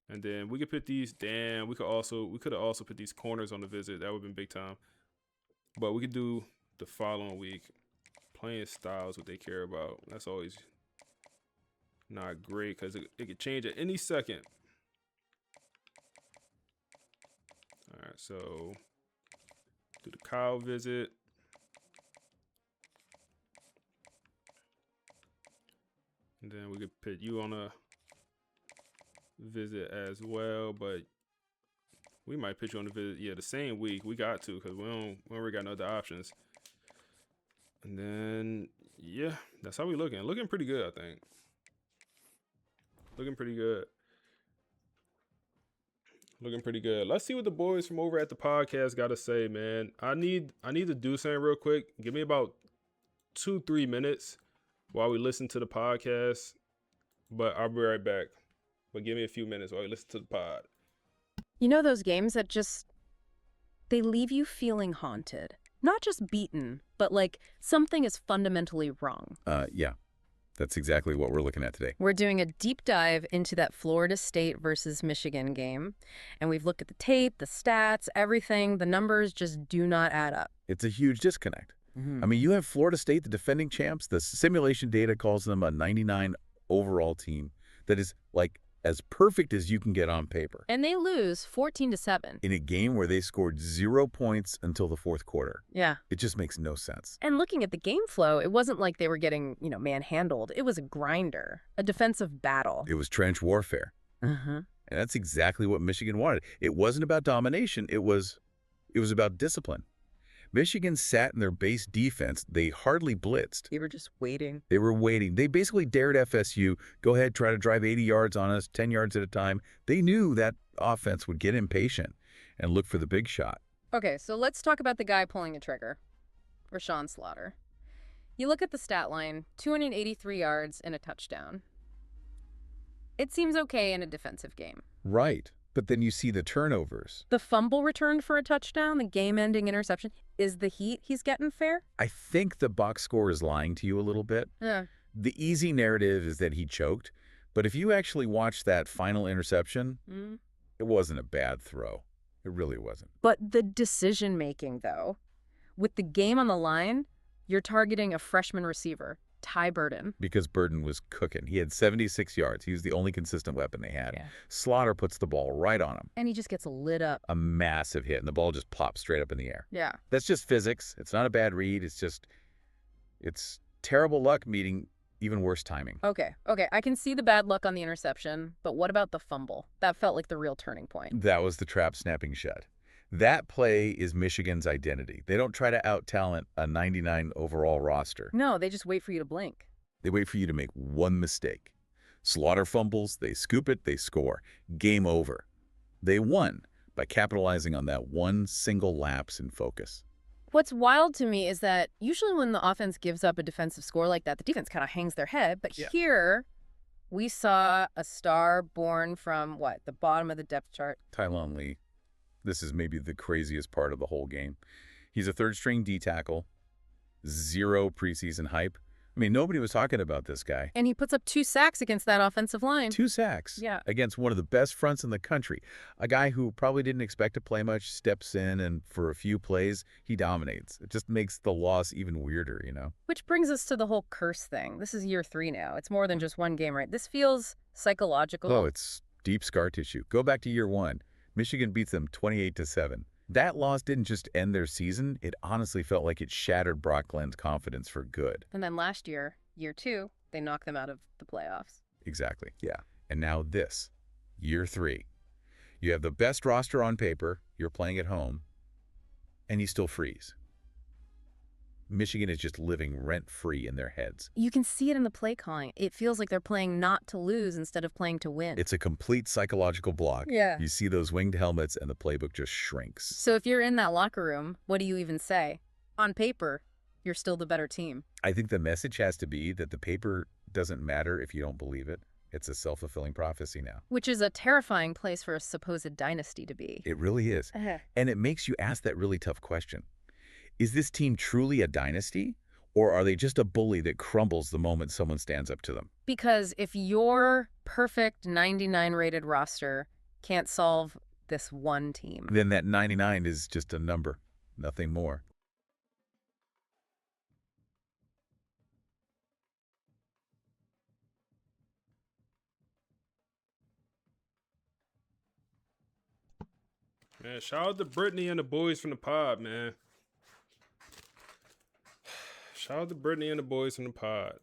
And then we could put these. Damn, we could have also put these corners on the visit. That would have been big time. But we could do the following week. Playing style is what they care about. That's always not great because it could change at any second. All right, so do the Kyle visit. And then we could put you on a visit as well, but we might put you on the visit, yeah, the same week. We got to because we don't really got no other options. And then, yeah, that's how we looking. Looking pretty good, I think. Looking pretty good. Looking pretty good. Let's see what the boys from over at the podcast got to say, man. I need to do something real quick. Give me about 2-3 minutes while we listen to the podcast. But I'll be right back. But give me a few minutes while we listen to the pod. You know those games that just, they leave you feeling haunted. Not just beaten, but like something is fundamentally wrong. Yeah. That's exactly what we're looking at today. We're doing a deep dive into that Florida State versus Michigan game. And we've looked at the tape, the stats, everything. The numbers just do not add up. It's a huge disconnect. I mean, you have Florida State, the defending champs. The simulation data calls them a 99 overall team that is like as perfect as you can get on paper. And they lose 14-7. In a game where they scored 0 points until the fourth quarter. Yeah. It just makes no sense. And looking at the game flow, it wasn't like they were getting, manhandled. It was a grinder, a defensive battle. It was trench warfare. And that's exactly what Michigan wanted. It wasn't about domination. It was about discipline. Michigan sat in their base defense. They hardly blitzed. They were just waiting. They were waiting. They basically dared FSU, go ahead, try to drive 80 yards on us, 10 yards at a time. They knew that offense would get impatient and look for the big shot. Okay, so let's talk about the guy pulling the trigger, Rashawn Slaughter. You look at the stat line, 283 yards and a touchdown. It seems okay in a defensive game. Right. But then you see the turnovers. The fumble returned for a touchdown, the game-ending interception. Is the heat he's getting fair? I think the box score is lying to you a little bit. Yeah. The easy narrative is that he choked. But if you actually watch that final interception, it wasn't a bad throw. It really wasn't. But the decision-making, though, with the game on the line, you're targeting a freshman receiver, Ty Burden. Because Burden was cooking. He had 76 yards. He was the only consistent weapon they had. Yeah. Slaughter puts the ball right on him. And he just gets lit up. A massive hit, and the ball just pops straight up in the air. Yeah. That's just physics. It's not a bad read. It's terrible luck meeting even worse timing. Okay. I can see the bad luck on the interception, but what about the fumble? That felt like the real turning point. That was the trap snapping shut. That play is Michigan's identity. They don't try to out-talent a 99 overall roster. No, they just wait for you to blink. They wait for you to make one mistake. Slaughter fumbles, they scoop it, they score. Game over. They won by capitalizing on that one single lapse in focus. What's wild to me is that usually when the offense gives up a defensive score like that, the defense kind of hangs their head. But here, we saw a star born from, the bottom of the depth chart? Tylon Lee. This is maybe the craziest part of the whole game. He's a third-string D-tackle, 0 preseason hype. I mean, nobody was talking about this guy. And he puts up 2 sacks against that offensive line. 2 sacks. Yeah. Against one of the best fronts in the country. A guy who probably didn't expect to play much steps in, and for a few plays, he dominates. It just makes the loss even weirder, Which brings us to the whole curse thing. This is year 3 now. It's more than just one game, right? This feels psychological. Oh, it's deep scar tissue. Go back to year 1. Michigan beats them 28-7. That loss didn't just end their season. It honestly felt like it shattered Brock Glenn's confidence for good. And then last year, year 2, they knocked them out of the playoffs. Exactly, yeah. And now this, year 3. You have the best roster on paper, you're playing at home, and you still freeze. Michigan is just living rent-free in their heads. You can see it in the play calling. It feels like they're playing not to lose instead of playing to win. It's a complete psychological block. Yeah. You see those winged helmets and the playbook just shrinks. So if you're in that locker room, what do you even say? On paper, you're still the better team. I think the message has to be that the paper doesn't matter if you don't believe it. It's a self-fulfilling prophecy now. Which is a terrifying place for a supposed dynasty to be. It really is. And it makes you ask that really tough question. Is this team truly a dynasty? Or are they just a bully that crumbles the moment someone stands up to them? Because if your perfect 99 rated roster can't solve this one team, Then that 99 is just a number, nothing more. Man, shout out to Brittany and the boys from the pod, man. Shout out to Brittany and the boys from the pod.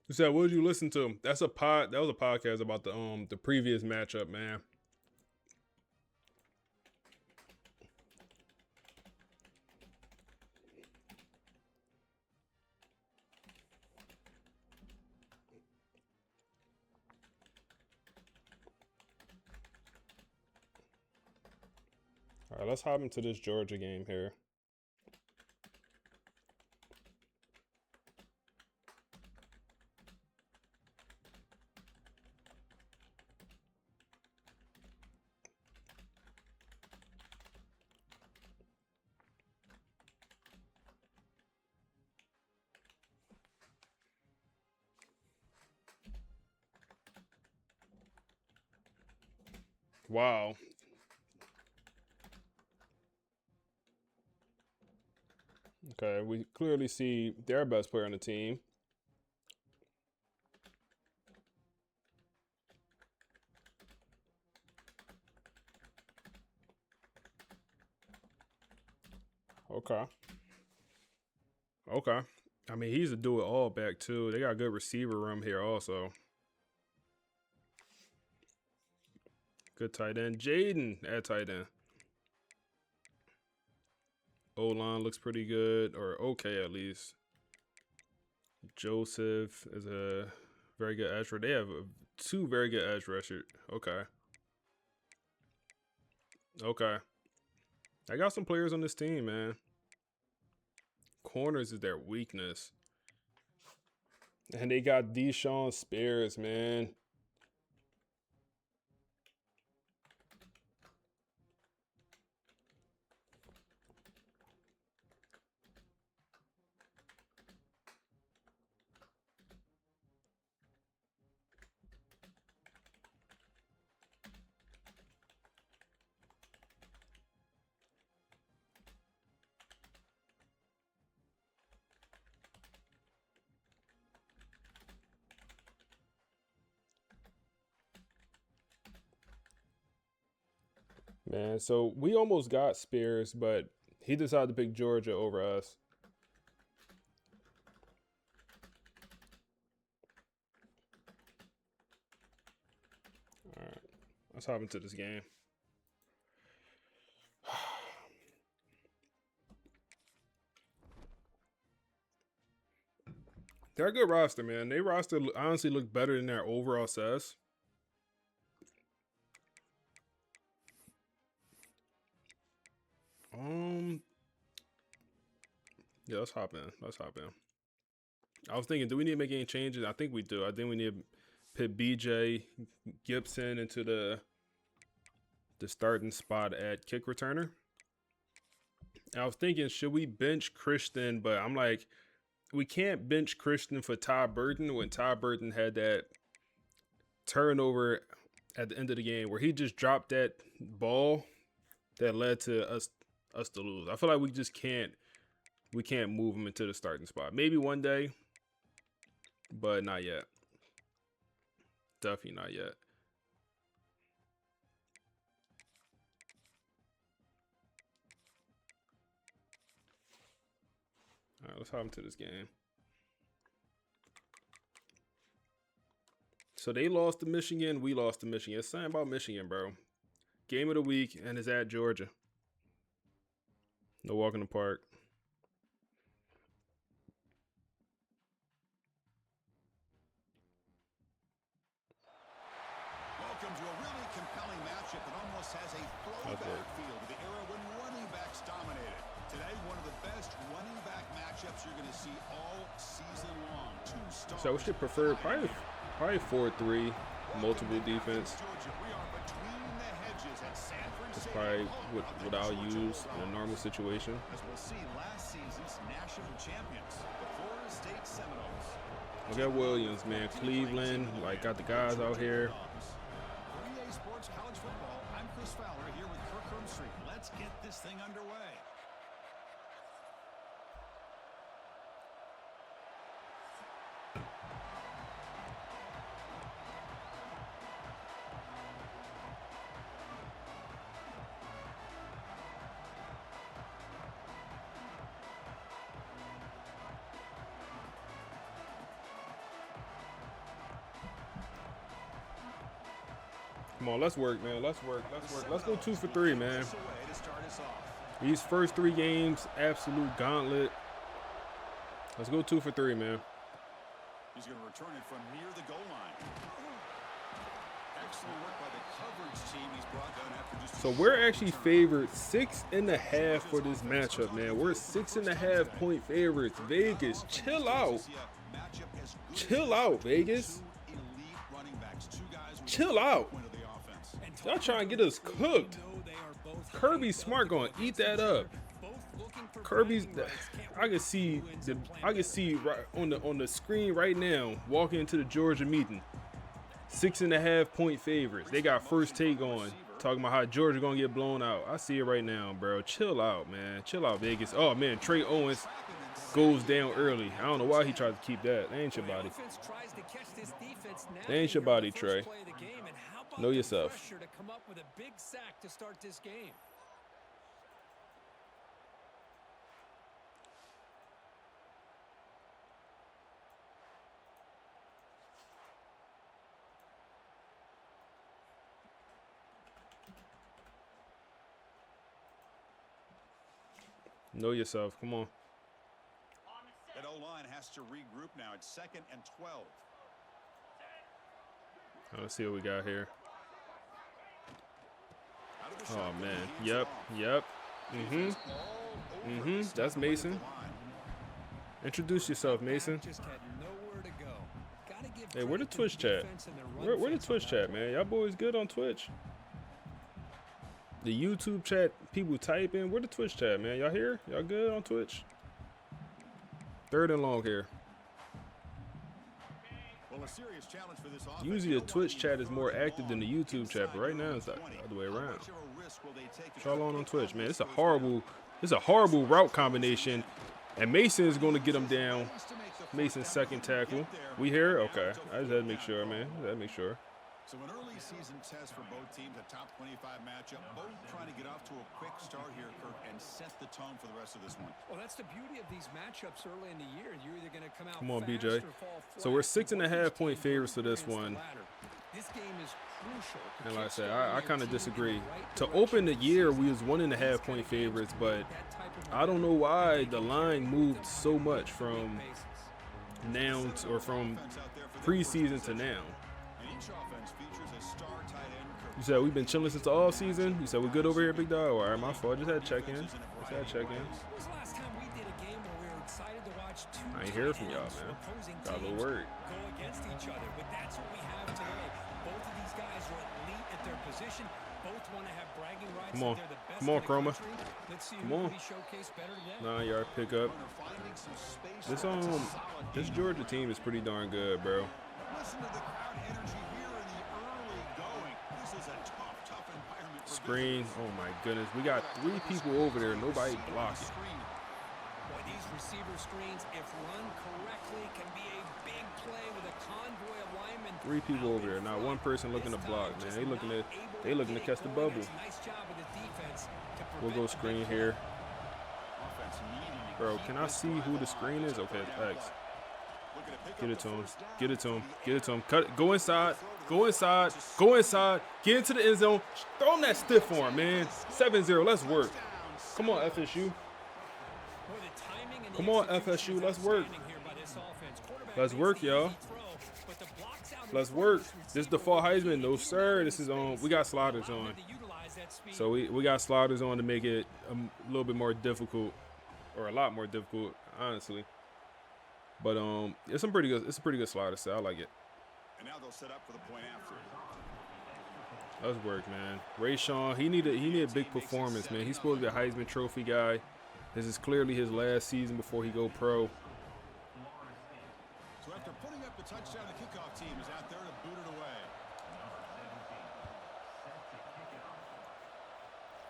You said, what did you listen to? That's a pod. That was a podcast about the previous matchup, man. All right, let's hop into this Georgia game here. Wow. Okay, we clearly see their best player on the team. Okay. Okay. I mean, he's a do-it-all back, too. They got a good receiver room here also. Good tight end. Jaden at tight end. O-line looks pretty good, or okay at least. Joseph is a very good edge rusher. They have two very good edge rushers. Okay. Okay. I got some players on this team, man. Corners is their weakness. And they got Deshaun Spears, man. Man, so we almost got Spears, but he decided to pick Georgia over us. All right, let's hop into this game. They're a good roster, man. Their roster honestly looked better than their overall success. Yeah, let's hop in. Let's hop in. I was thinking, do we need to make any changes? I think we do. I think we need to put BJ Gibson into the starting spot at kick returner. And I was thinking, should we bench Christian? But I'm like, we can't bench Christian for Ty Burton when Ty Burton had that turnover at the end of the game where he just dropped that ball that led to us to lose. I feel like we just can't move him into the starting spot. Maybe one day, but not yet. Definitely not yet. All right, let's hop into this game. So they lost to Michigan. We lost to Michigan. It's something about Michigan, bro. Game of the week, and it's at Georgia. No walk in the park. Welcome to a really compelling matchup that almost has a throwback feel to the era when running backs dominated. Today, one of the best running back matchups you're going to see all season long. Two stars. So we should prefer probably 4-3, multiple defense. That's probably what I'll use in a normal situation. As we'll see, last season's national champions, the Florida State Seminoles. Look at Williams, man. Cleveland, like, got the guys out here. 3A Sports College Football. I'm Chris Fowler here with Kirk Hermstreet. Let's get this thing underway. Come on, let's work, man. Let's work. Let's go 2 for 3, man. These first 3 games, absolute gauntlet. Let's go 2 for 3, man. He's going to return it from near the goal line. Excellent work by the coverage team. He's brought down after just. So we're actually favored 6.5 for this matchup, man. We're 6.5 point favorites. Vegas, chill out. Chill out, Vegas. Chill out. Y'all trying to get us cooked. Kirby Smart gonna eat that up. Kirby's, I can see right on the screen right now, walking into the Georgia meeting. 6.5 point favorites. They got first take on, talking about how Georgia gonna get blown out. I see it right now, bro. Chill out, man. Chill out, Vegas. Oh man, Trey Owens goes down early. I don't know why he tried to keep that. That ain't your body. That ain't your body, Trey. Know yourself. Know yourself. Come on. That O-line has to regroup now. It's 2nd and 12. Let's see what we got here. Oh man. Yep. That's Mason. Introduce yourself, Mason. Hey, where the Twitch chat? Where the Twitch chat, man? Y'all boys good on Twitch? The YouTube chat, people type in. Where the Twitch chat, man? Y'all here? Y'all good on Twitch? 3rd and long here. Well, a serious challenge for this offense. Usually the Twitch chat is more active than the YouTube chat, but right now it's the other way around. Y'all on Twitch, man. It's a horrible route combination, and Mason is going to get him down. Mason's second tackle. We here? Okay. I just had to make sure, man. So an early season test for both teams, a top 25 matchup. Both trying to get off to a quick start here, Kirk, and set the tone for the rest of this one. Well, that's the beauty of these matchups early in the year. You're either going to come out. Come on, fast BJ. or fall So we're 6.5 point favorites for this one. This game is crucial. And like I said, I kind of disagree. To open the year, we was 1.5 point favorites, but I don't know why the line moved so much from now or from preseason to now. You said we've been chilling since the offseason? You said we're good over here, big dog? All right, my fault. Just had to check in. I ain't hear from y'all, man. Got a little worried. Go against each other, but that's what we have today. Both of these guys are elite at their position. Both want to have bragging rights. Come on. They're the best Come on, in the Chroma. country. Let's see Come who on. can be showcased better today. 9-yard pickup. This Georgia team is pretty darn good, bro. Listen to the crowd energy here in the early going. This is a tough environment for Screen. Oh my goodness. We got 3 people over there. Nobody blocking. Boy, these receiver screens, if run correctly, can be a big play with a convoy of linemen. 3 people over there. Not one person looking to block, man. They looking to catch the bubble. Nice job with the defense to We'll go screen here. offense needing to Bro, keep can I this see drive who the alive. screen is? Okay, it's X. Get it to him. Get it to him. Get it to him. Cut it. Go inside. Go inside. Go inside. Get into the end zone. Throw him that stiff arm, man. 7-0. Let's work. Come on, FSU. Come on, FSU. Let's work. Let's work, y'all. Let's work. This is the fall Heisman. No, sir. This is on. We got sliders on. So we got sliders on to make it a little bit more difficult, or a lot more difficult, honestly. But it's some pretty good. It's a pretty good slider set. I like it. And now they'll set up for the point after. Let's work, man. Rayshawn, he need a big performance, man. He's supposed to be a Heisman Trophy guy. This is clearly his last season before he go pro. So after putting up the touchdown, the kickoff team is out there to boot it away.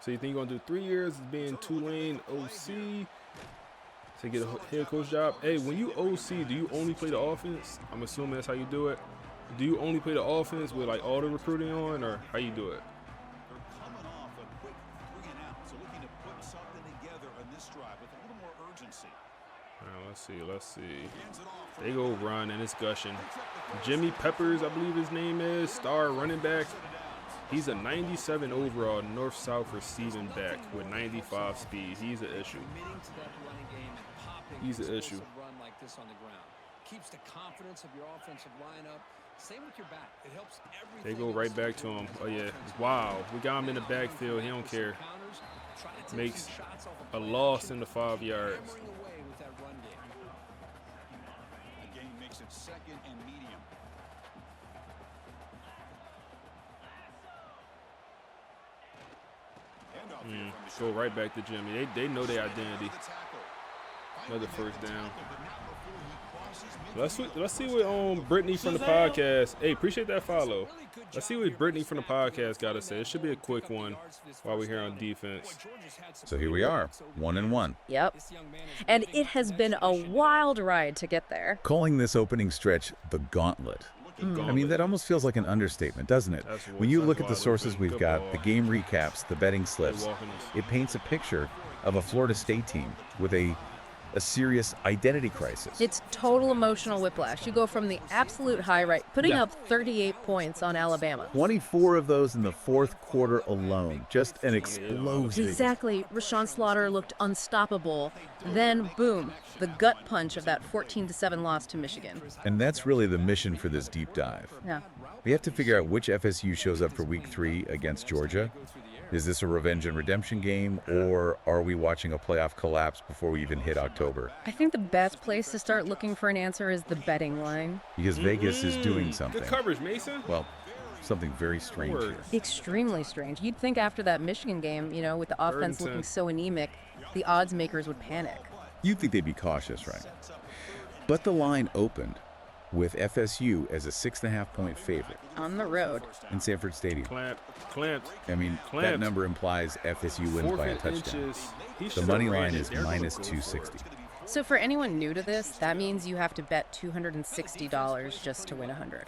So you think you're gonna do 3 years as being Tulane OC to get a head coach job? Hey, when you OC, do you only play the offense? I'm assuming that's how you do it. Do you only play the offense with like all the recruiting on, or how you do it? They're coming off a quick 3 and out, so looking to put something together on this drive with a little more urgency. All right, let's see. They go run and it's gushing. Jimmy Peppers, I believe his name is, star running back. He's a 97 overall north-south receiving back with 95 speed. He's an issue. He's an issue. Keeps the confidence of your offensive lineup. Same with your back. It helps everything. They go right back to him. Oh yeah. Wow. We got him in the backfield. He don't care. Makes a loss in the 5 yards. The game makes it second and medium. Go right back to Jimmy. They know their identity. Another first down. Let's see what Brittany from the podcast. Hey, appreciate that follow. Let's see what Brittany from the podcast got to say. It should be a quick one while we're here on defense. So here we are, 1-1. Yep. And it has been a wild ride to get there. Calling this opening stretch the Gauntlet. I mean, that almost feels like an understatement, doesn't it? When you look at the sources we've got, the game recaps, the betting slips, it paints a picture of a Florida State team with a serious identity crisis. It's total emotional whiplash. You go from the absolute high, right, putting up 38 points on Alabama. 24 of those in the fourth quarter alone. Just an explosion. Exactly. Rashawn Slaughter looked unstoppable. Then, boom, the gut punch of that 14-7 loss to Michigan. And that's really the mission for this deep dive. Yeah. We have to figure out which FSU shows up for week 3 against Georgia. Is this a revenge and redemption game, or are we watching a playoff collapse before we even hit October? I think the best place to start looking for an answer is the betting line. Because Vegas is doing something. Good coverage, Mason. Well, something very strange here. Extremely strange. You'd think after that Michigan game, you know, with the offense looking so anemic, the odds makers would panic. You'd think they'd be cautious, right? But the line opened with FSU as a 6.5-point favorite. On the road. In Sanford Stadium. Clamped. I mean, that number implies FSU wins by a touchdown. The money line is minus 260. So for anyone new to this, that means you have to bet $260 just to win 100.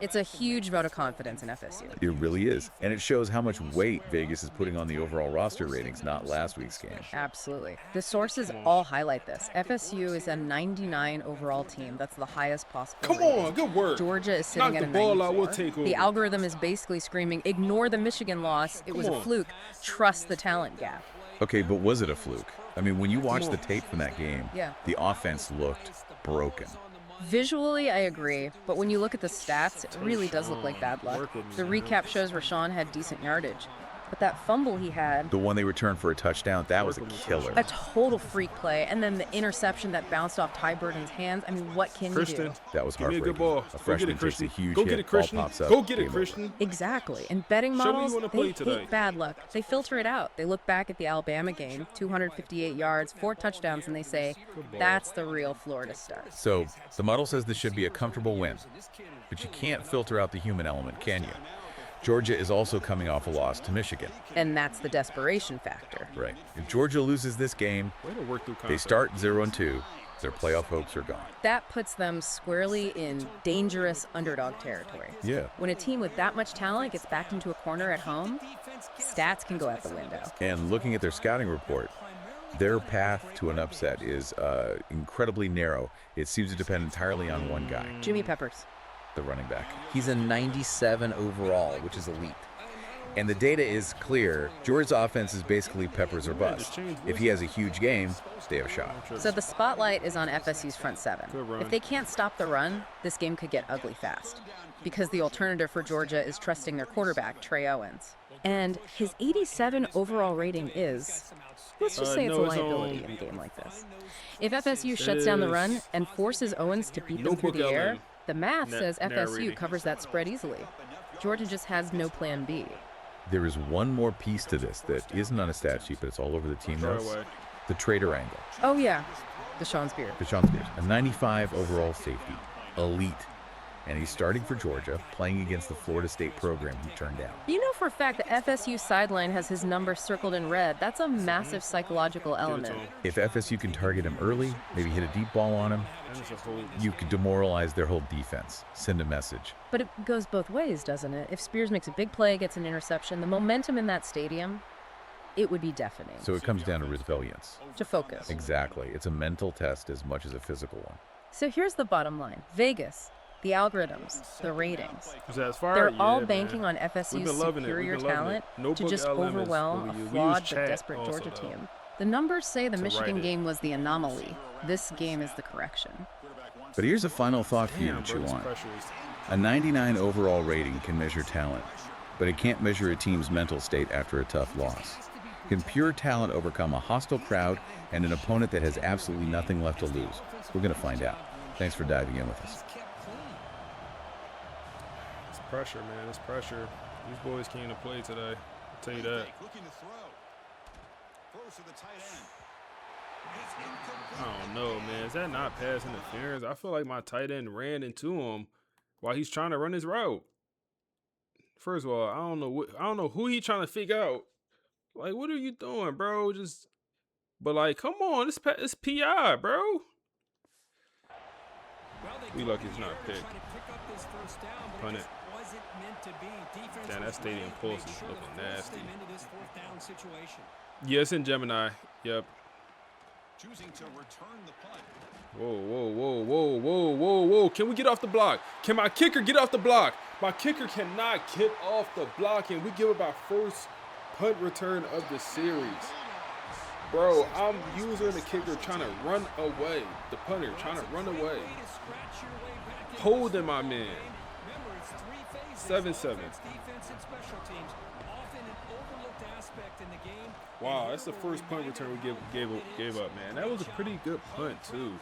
It's a huge vote of confidence in FSU. It really is. And it shows how much weight Vegas is putting on the overall roster ratings, not last week's game. Absolutely. The sources all highlight this. FSU is a 99 overall team. That's the highest possible Come rating. on, good work. Georgia is sitting Knock at the a ball 94. out, we'll take over. The algorithm is basically screaming, ignore the Michigan loss. It was a fluke. Trust the talent gap. Okay, but was it a fluke? I mean, when you watch the tape from that game, the offense looked broken. Visually, I agree, but when you look at the stats, it really does look like bad luck. The recap shows Rashawn had decent yardage, but that fumble he had, The one they returned for a touchdown, that was a killer. a total freak play, and then the interception that bounced off Ty Burton's hands. I mean, what can you do? That was Give me a heartbreaking. good ball. A freshman Go get it, takes a Christian. huge Go hit, get it, ball Christian. pops up, Go get it, game over. Christian. Exactly. In betting Show me models, you wanna they play hate tonight. bad luck. They filter it out. They look back at the Alabama game, 258 yards, 4 touchdowns, and they say, that's the real Florida start. So, the model says this should be a comfortable win. But you can't filter out the human element, can you? Georgia is also coming off a loss to Michigan. And that's the desperation factor. Right. If Georgia loses this game, Way to work through they contact. start 0-2. Their playoff hopes are gone. That puts them squarely in dangerous underdog territory. Yeah. When a team with that much talent gets backed into a corner at home, stats can go out the window. And looking at their scouting report, Their path to an upset is incredibly narrow. It seems to depend entirely on one guy, Jimmy Peppers. the running back. He's a 97 overall, which is elite. And the data is clear. Georgia's offense is basically Peppers or bust. If he has a huge game, they have a shot. So the spotlight is on FSU's front seven. If they can't stop the run, this game could get ugly fast. Because the alternative for Georgia is trusting their quarterback, Trey Owens. And his 87 overall rating is, let's just say it's a liability in a game like this. If FSU shuts down the run and forces Owens to beat them through the air, the math says FSU covers that spread easily. Georgia just has no plan B. There is one more piece to this that isn't on a stat sheet, but it's all over the team notes. The trader angle. Oh, yeah. Deshaun Spears. Deshaun Spears, a 95 overall safety, elite. And he's starting for Georgia, playing against the Florida State program he turned down. You know for a fact that FSU sideline has his number circled in red. That's a massive psychological element. If FSU can target him early, maybe hit a deep ball on him, you could demoralize their whole defense, send a message. But it goes both ways, doesn't it? If Spears makes a big play, gets an interception, the momentum in that stadium, it would be deafening. So it comes down to resilience. To focus. Exactly. It's a mental test as much as a physical one. So here's the bottom line. Vegas, the algorithms, the ratings. They're They're all banking on FSU's superior talent to just overwhelm a flawed but desperate Georgia team. The numbers say the Michigan game was the anomaly. This game is the correction. But here's a final thought for you to chew on. A 99 overall rating can measure talent, but it can't measure a team's mental state after a tough loss. Can pure talent overcome a hostile crowd and an opponent that has absolutely nothing left to lose? We're going to find out. Thanks for diving in with us. It's pressure, man. It's pressure. These boys came to play today. I'll tell you that. I don't know, man. Is that not pass interference? I feel like my tight end ran into him while he's trying to run his route. First of all, I don't know who he trying to figure out. Like, what are you doing, bro? But like, come on, it's PI, bro. We lucky it's not picked. Punt it. Damn, that stadium pulse is looking nasty. Yeah, it's in Gemini. Yep. Choosing to return the punt. Whoa. Can we get off the block? Can my kicker get off the block? My kicker cannot get off the block, and we give up our first punt return of the series. Bro, I'm using the kicker trying to run away. The punter trying to run away. Holding my man. 7-7. Wow, that's the first punt return we gave up, man. That was a pretty good punt, too.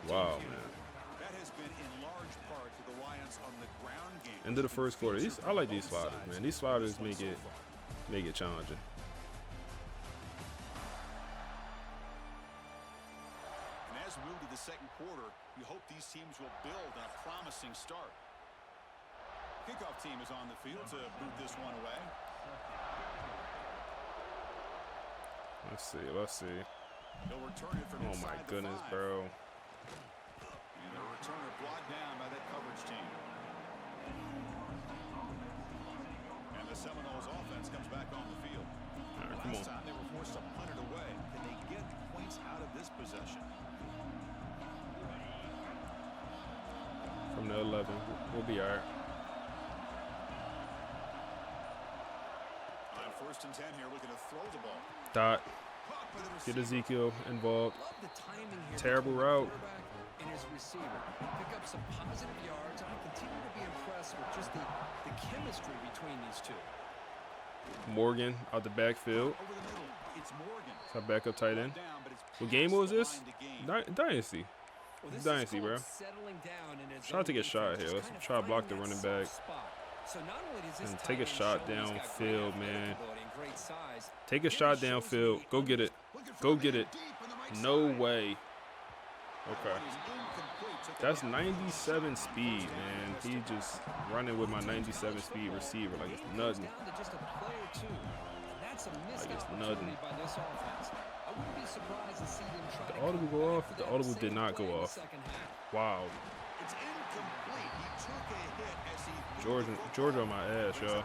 Wow, man. That has been in large part to the reliance on the ground game. End of the first quarter. I like these sliders, man. These sliders make it challenging. And as we move to the second quarter, you hope these teams will build on a promising start. Kickoff team is on the field to boot this one away. Let's see. They'll return it from Oh my inside goodness, the 5. bro. And the returner brought down by that coverage team. And the Seminoles offense comes back on the field. All right, come Last on. time they were forced to punt it away. Can they get points out of this possession? From the 11, we'll be all right. On 1st and 10 here, looking to throw the ball. Dot. Get Ezekiel involved. Terrible route. And his receiver pick up some positive yards. I continue to be impressed with just the chemistry between these two. Morgan out the backfield. Over the middle, it's Morgan. It's our backup tight end. Down, but it's What game was this? behind the game. Dynasty. Well, this Dynasty, is bro. called settling down in his Try to take a own shot defense. here. Let's Kind of try to block the finding running that back. soft spot. So not only does this And take a tight end shot show he's got great downfield, man. ability and great size, Take a shot downfield. Go get it. Go get it. No way. Okay. That's 97 speed, man. He just running with my 97 speed receiver like it's nothing. down to just a play or two. And that's a missed Like it's opportunity nothing. by this offense. I wouldn't be surprised to see them try The to audible come go back off? for The that audible same did not go play in the off. second half. Wow. It's incomplete. He took a hit as he Georgia on my ass, y'all.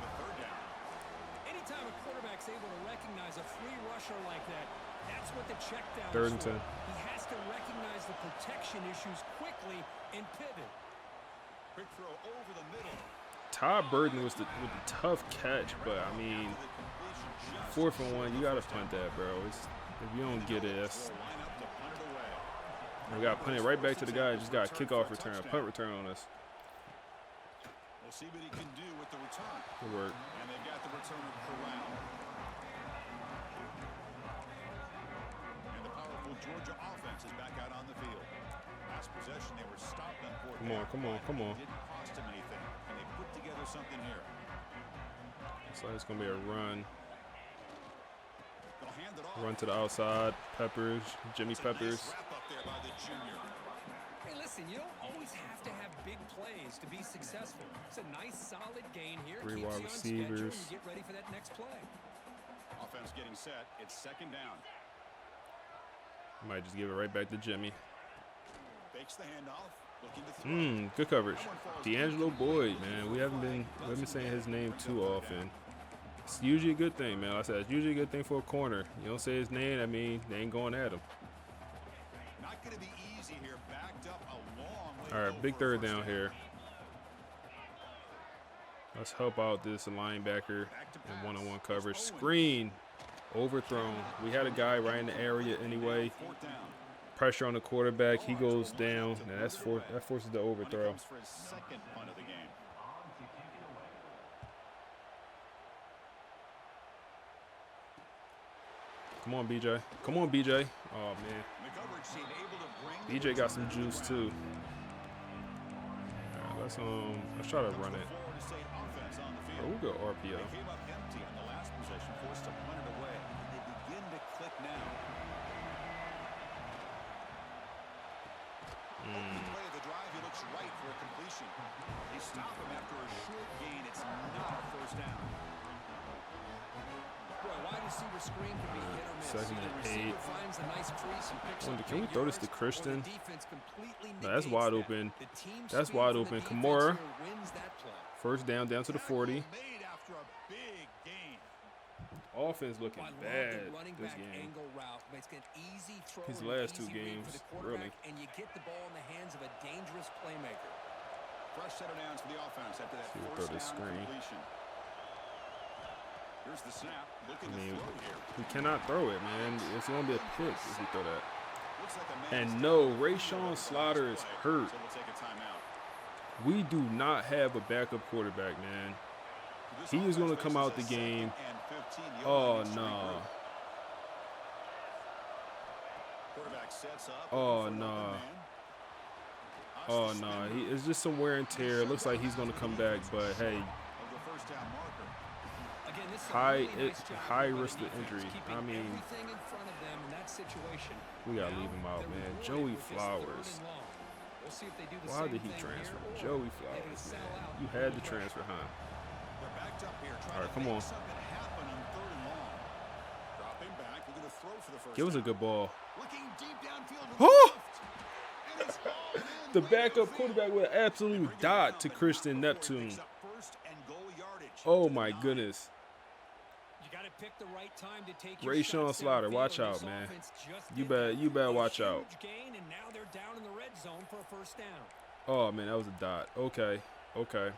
Anytime a quarterback's able to recognize a free rusher like that. That's what the check down Third and is for. 10. He has to recognize the protection issues quickly and pivot. Quick throw over the middle. Todd Burton was the tough catch, but I mean, 4th and 1, you gotta punt that, bro. If you don't get it, we got to punt it right back to the guy. Just got a kickoff return, a punt return on us. We'll see what he can do with the return. Good work. And they've got the returner corralled. And the powerful Georgia offense is back out on the field. Last possession, they were stopped on 4th down. Come on. It didn't cost them anything, and they put together something here. So it's going to be a run. They'll hand it off. Run to the outside. Peppers, Jimmy Peppers. Nice wrap up there by the junior. Hey, listen, you don't always have to have big plays to be successful. It's a nice, solid gain here. 3 Keeps wide you on schedule and receivers. you get ready for that next play. Offense getting set. It's 2nd down. Might just give it right back to Jimmy. Fakes the handoff. Looking to throw. Good coverage. D'Angelo Boyd, man. We haven't been saying his name too often. It's usually a good thing, man. Like I said, it's usually a good thing for a corner. You don't say his name, I mean, they ain't going at him. Not going to be easy here. Backed up a long way. All right, big third down here. Let's help out this linebacker in one-on-one coverage. Screen, overthrown. We had a guy right in the area anyway. 4th down. Pressure on the quarterback. He goes down. Now that forces the overthrow. Comes for his 2nd punt of the game. Come on, BJ. Come on, BJ. Oh, man. McGovern seemed able to bring BJ got some juice, too. All right, let's try to run it. Florida State offense on the Oh, field. we'll go RPO. They came up empty on the last possession, forced to punt it away. They begin to click now. Opening play of the drive, he looks right for a completion. They stop him after a short gain. It's not a 1st down. Boy, wide receiver screen can be hit or miss. 2nd Either and receiver 8. finds a nice crease and picks up Can we big throw this to yards, or the Christian? defense completely No, that's negates wide that. open. The team That's speed wide from the open. defense Kamara. here wins that play. 1st down to the 40. Made after a big gain. Offense looking I love bad the running this back game. angle route. Makes it an easy throw. His and last easy 2 read games, for the quarterback, really. and you get the ball in the hands of a dangerous playmaker. Fresh set of downs for the offense after that See, we'll 1st throw this down screen. completion. Here's the snap. Looking I mean, to throw here. he cannot throw it, man. It's going to be a pick if he throw that. Looks like a man And is no, down. Rayshawn Slaughter is hurt. So we'll take a timeout. We do not have a backup quarterback, man. This He is going to offense come out the faces a game. 2nd and 15. The Oh, O-line needs to no. regroup. Quarterback sets up. Oh, looking for an no. open man. Oh, Hostas no. spin It's just some wear and tear. It looks like he's going to come back, but hey, of the 1st down marker. Again, this is a high really nice job high by the risk of defense, injury. keeping I mean, everything in front of them in that situation. we got to Now, leave him out, they're man. rewarded Joey with this 3rd Flowers. and long. We'll see if they do the Why same did he thing transfer? here, or Joey they're gonna Flowers, sell man. out You under had to pressure. transfer, huh? They're backed up here, trying All right, to come make on. something happen on 3rd and long. Dropping back, looking to throw for the 1st Give us a down. good ball. Looking deep downfield to the Oh! left. And it's hauled in The late backup field. quarterback with an absolute Bring it dot down, to but Christian not before he Neptune. picks up 1st and goal yardage Oh, to the my 9. goodness. You got to pick the right time to take your Rayshawn shots Slaughter, downfield. watch This out, man. offense just You did better- that. you better A watch out. huge gain, and now they're down in the red zone for a 1st down. Oh, man, that was a dot. Okay. Okay.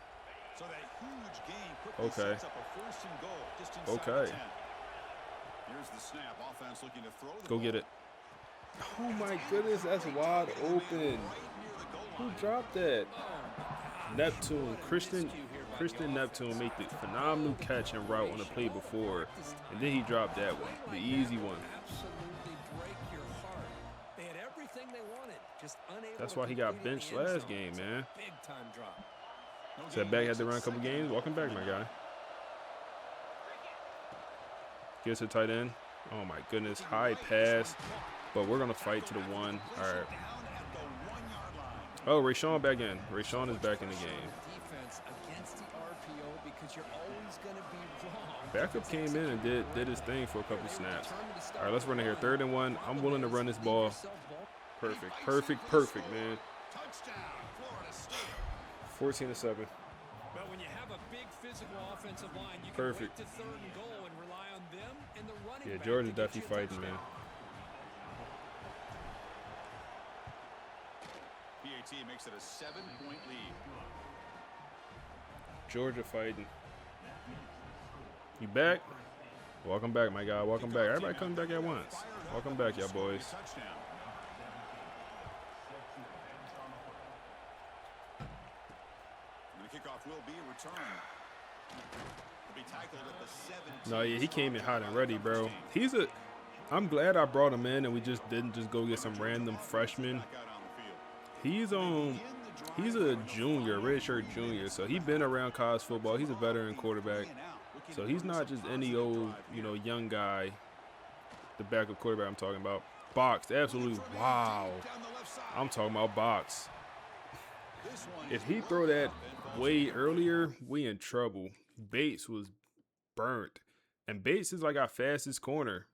So that huge gain quickly Okay. sets up a 1st and goal just inside Okay. the 10. Here's the snap. Offense looking to throw the Go ball. get it. Oh, my goodness. That's wide open. Right near the goal Who line. dropped that? Oh, my gosh. Neptune. What a Christian miscue here by the Christian offense. Neptune made the phenomenal catch and route on the play before. And then he dropped that one. The easy one. Absolutely break your heart. They had everything they wanted, just unable That's to why he got complete it in benched the end last zone. game, It's a man. Big time drop. No Said gain back makes had to it run a couple 2nd games. and Welcome back, my guy. Gets a tight end. Oh my goodness. High pass. But we're going to fight to the 1. All right. down at the 1-yard line. Oh, Rayshawn back in. Rayshawn is back in the game. Defense against the RPO because you're always going to be wrong. Backup came in and did his thing for a couple snaps. All right, let's run it here. 3rd and 1. I'm willing to run this ball. Perfect. Perfect. Perfect, man. Touchdown, Florida State. 14-7. But when you have a big physical offensive line, you can Perfect. wait to third and goal and rely on them and the running Yeah, back Georgia to get definitely you a fighting, man. touchdown. PAT makes it a 7-point lead. Georgia fighting. You back? Welcome back, my guy. Welcome back. Everybody come back at once. Welcome back, y'all boys. Touchdown. And the kickoff will be a return. He'll be tackled at the 17. No, yeah, he came in hot and ready, bro. I'm glad I brought him in and we just didn't just go get some random freshman. He's a junior, redshirt junior, so he's been around college football. He's a veteran quarterback, so he's not just any old, young guy. The backup quarterback I'm talking about, boxed, absolutely, wow. I'm talking about box. If he throw that way earlier, we in trouble. Bates was burnt, and Bates is like our fastest corner.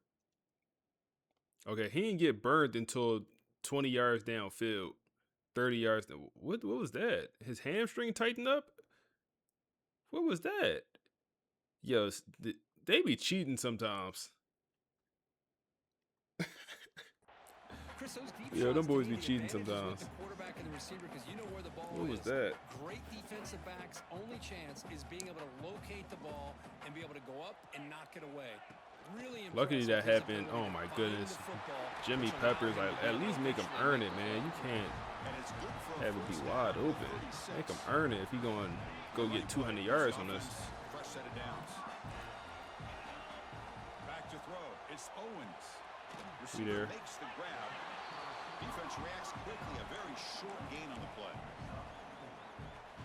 Okay, he didn't get burnt until 20 yards downfield. 30 yards. What was that? His hamstring tightened up? What was that? Yo, they be cheating sometimes. Chris, those deep Yo, them shots boys can be mean cheating advantages sometimes. with the quarterback and the receiver because you know where the ball What was is. that? Great defensive backs' only chance is being able to locate the ball and be able to go up and knock it away. Really Luckily that impressive happened. ability Oh to my find goodness. the football, Jimmy which Peppers, allowed like, him to at least make him earn it, man. You can't have it be wide open. Make him earn it if he going to go get 200 yards on us. Fresh set of downs. Back to throw. It's Owens. We there. Receiver makes the grab. Defense reacts quickly. A very short gain on the play.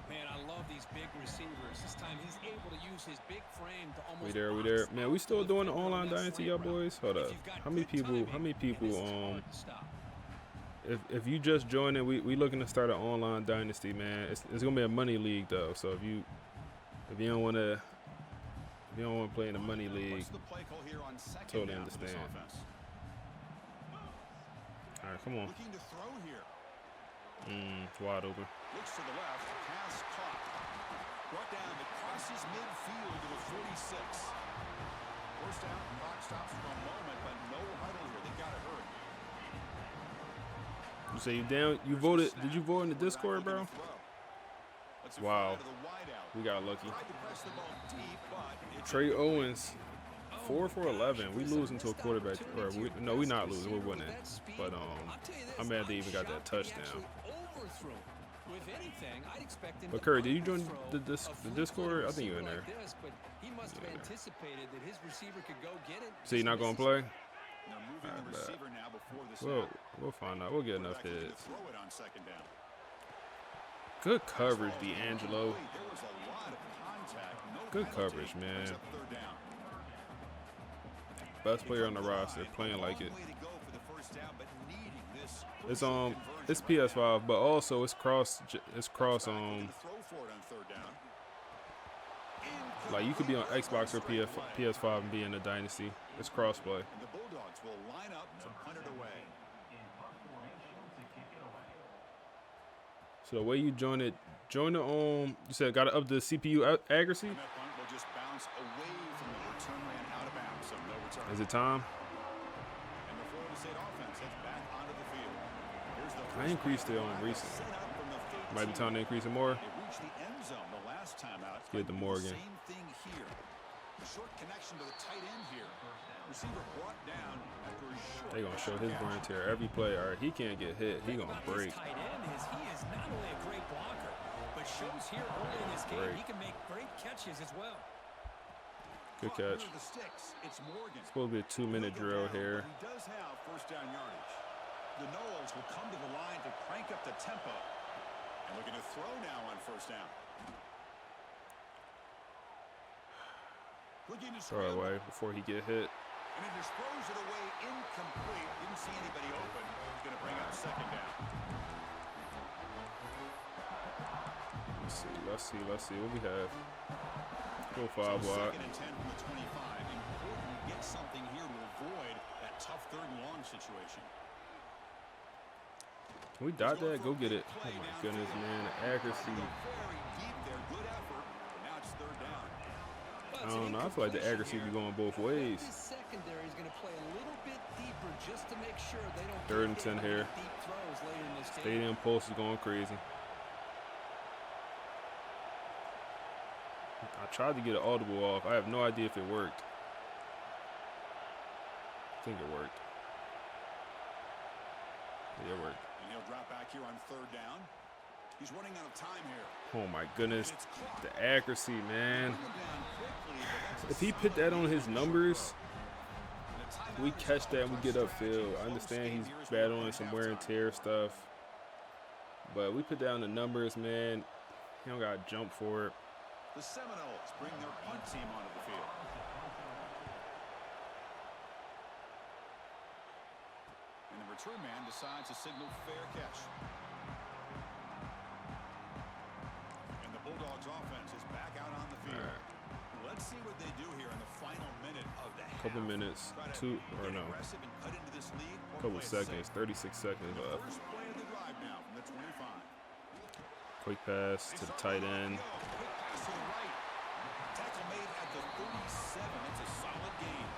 Man, I love these big receivers. This time he's able to use his big frame to almost We there. Man, we still doing the online dynasty, y'all boys? Hold up. How many people, if you just joined it, we looking to start an online dynasty, man. It's gonna be a money league though. So if you don't wanna play in the money league, What's the play call here on second totally down for this understand. offense? All right, come on. Looking to throw here. Wide open. Looks to the left. Pass caught. Brought down. It crosses midfield to the 46. First down. Clock stops for a moment, but no huddle here. They got it hurt. You say you down? You voted? Did you vote in the Discord, bro? Wow. We got lucky. Trey Owens, 4 for 11. We losing to a quarterback. No, we not losing. We're winning. But I'm mad they even got that touchdown. But Curry, did you join the Discord? I think you're in there. So you're not gonna play? We'll find out. We'll get enough hits. Good coverage, D'Angelo. Good coverage, man. Best player on the roster, playing like it. It's PS5, but also it's cross like you could be on Xbox or PS5 and be in the Dynasty. It's crossplay. The Bulldogs will line up to punt it away. So the way you join the you said got to up the CPU accuracy. And that punt will just bounce away from the return man out of bounds, so no return. Is it time? And the Florida State offense heads back onto the field. Here's the I increased it on recent. set up from the 13. Might be time to increase it more. They reached the end zone the last time out. Get the Morgan. Same thing here. A short connection to the tight end here. Receiver brought down after a short They gonna show his wear and tear every play. All right, he can't get hit. He gonna break. Tight end is he is not only a great blocker, but shows here early in this game he can make great catches as well. Good catch. The sticks. It's Morgan. Supposed to be a 2-minute drill here. He does have first down yardage. The Noles will come to the line to crank up the tempo. And looking to throw now on first down. Looking to Throw it away before he get hit. And he just throws it away incomplete. Didn't see anybody open. He's going to bring up second down. Let's see what we have. Go 5 wide. Second and 10 from the 25. Important to get something here to avoid that tough third and long situation. Can we dot that? Go get it. Oh my goodness, man. The accuracy. Very deep there. Good effort. don't know. I feel like the accuracy be going both ways. Secondary is going to play a little bit deeper just to make sure they don't 3rd and 10 here. deep throws later in this game. Stadium pulse is going crazy. I tried to get an audible off. I have no idea if it worked. I think it worked. Yeah, it worked. And he'll drop back here on 3rd down. He's running out of time here. Oh my goodness, the accuracy, man. If he put that on his numbers, we catch that and we get upfield. I understand he's battling some wear and tear stuff, but we put that on the numbers, man. He don't got to jump for it. The Seminoles bring their punt team onto the field. And the return man decides to signal fair catch. And the Bulldogs offense is back out on the field. Right. Let's see what they do here in the final minute of the half. Couple minutes, couple seconds, 36 seconds left. First play of the drive now from the 25. Quick pass to the tight end. Quick pass to the right. Tackle made at the 37. It's a solid gain.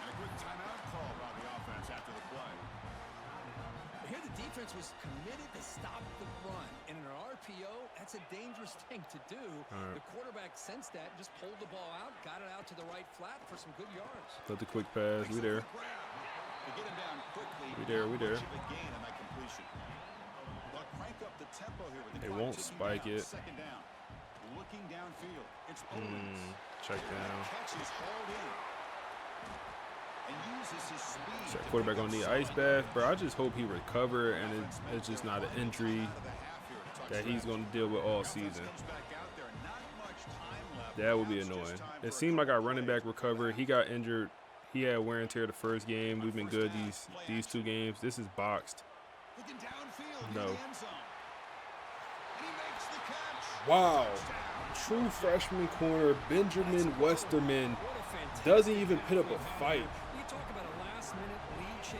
And a quick timeout call by the offense after the play. Here the defense was committed to stop the run. And in an RPO, that's a dangerous thing to do. Right. The quarterback sensed that, just pulled the ball out, got it out to the right flat for some good yards. Let the quick pass. We there. To get him down quickly. We there. Much of a gain on that completion. But crank up the tempo here with the They clock won't ticking spike down. it. Second down. Looking downfield. It's Owens. Check down. Catch is hauled in. And uses his speed. Check quarterback on the ice bath, bro. I just hope he recover and it's just not an injury that he's going to deal with all season. That would be annoying. It seemed like our running back recovered. He got injured. He had wear and tear the first game. We've been good these 2 games. This is boxed. No. Wow. True freshman corner Benjamin Westerman doesn't even put up a fight.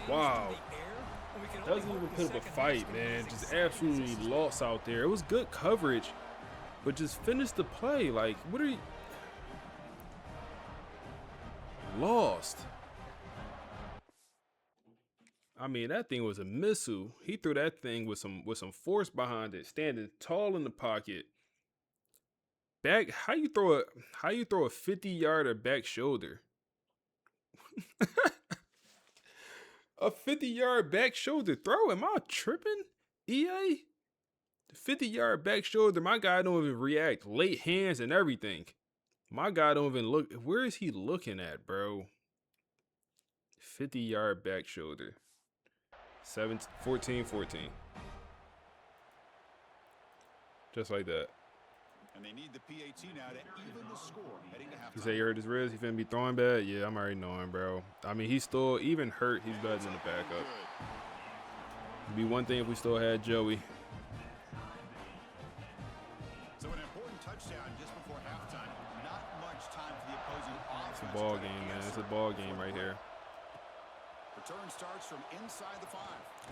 Wow. Doesn't even put up a fight, man. Just absolutely lost out there. It was good coverage, but just finished the play. Like, what are you? Lost. I mean, that thing was a missile. He threw that thing with some force behind it, standing tall in the pocket. Back, how you throw a 50-yarder back shoulder? A 50-yard back shoulder throw? Am I tripping? EA? 50-yard back shoulder. My guy don't even react. Late hands and everything. My guy don't even look. Where is he looking at, bro? 50-yard back shoulder. 14-14. Just like that. And they need the PAT now to even the score heading to halftime. You say you hurt his wrist, he finna be throwing bad? Yeah, I'm already knowing, bro. I mean, he's still, even hurt, he's better than the backup. It'd be one thing if we still had Joey. So an important touchdown just before halftime. Not much time for the opposing offense. It's a ball game, man. It's a ball game right here. Return starts from inside the 5.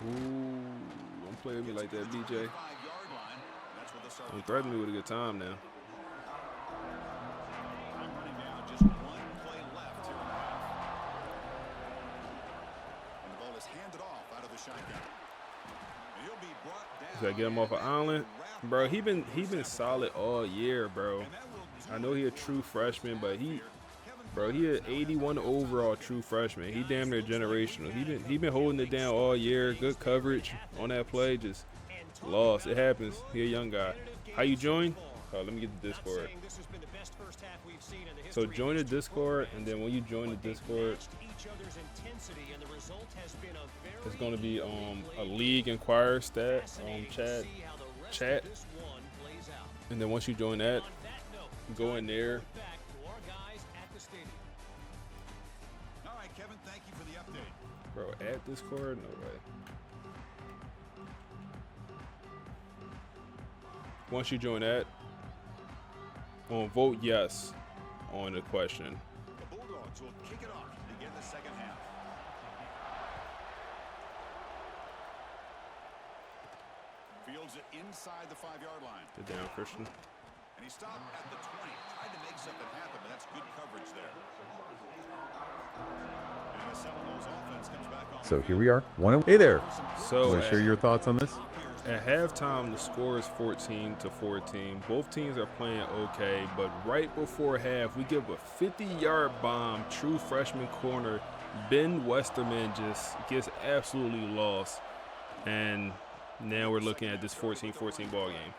Ooh, don't play with me like that, BJ. 5-yard line. Don't threaten me with a good time now. I'm running down. Just one play left here in the half. And the ball is handed off out of the shotgun. And he'll be brought down. Gotta get him off an island, bro. He been solid all year, bro. I know he a true freshman, but he an 81 overall true freshman. He damn near generational. He been holding it down all year. Good coverage on that play. Just lost. It happens. He a young guy. How you join? Oh, let me get the Discord. So join the Discord, and then when you join the Discord, it's gonna be a league inquirer chat, and then once you join that, go in there. All right, Kevin, thank you for the update. Bro, add Discord? No way. Once you join that, vote yes on the question. The Bulldogs will kick it off to begin the second half. Fields it inside the 5-yard line. Get down, Christian. And he stopped at the 20. Tried to make something happen, but that's good coverage there. And the Seminoles offense comes back on. So here we are. Hey there. So Want to share your thoughts on this? at halftime, the score is 14-14. Both teams are playing okay, but right before half, we give a 50-yard bomb. True freshman corner Ben Westerman just gets absolutely lost, and now we're looking at this 14-14 ball game.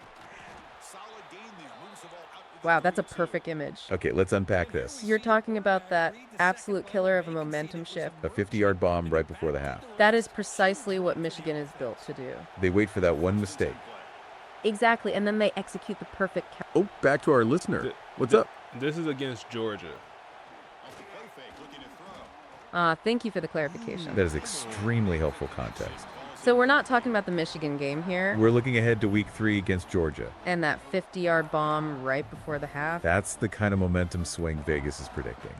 Wow, that's a perfect image. Okay, let's unpack this. You're talking about that absolute killer of a momentum shift. A 50-yard bomb right before the half. That is precisely what Michigan is built to do. They wait for that one mistake. Exactly, and then they execute the perfect count. Oh, back to our listener. What's up? This is against Georgia. Thank you for the clarification. That is extremely helpful context. So we're not talking about the Michigan game here. We're looking ahead to week 3 against Georgia. And that 50-yard bomb right before the half. That's the kind of momentum swing Vegas is predicting.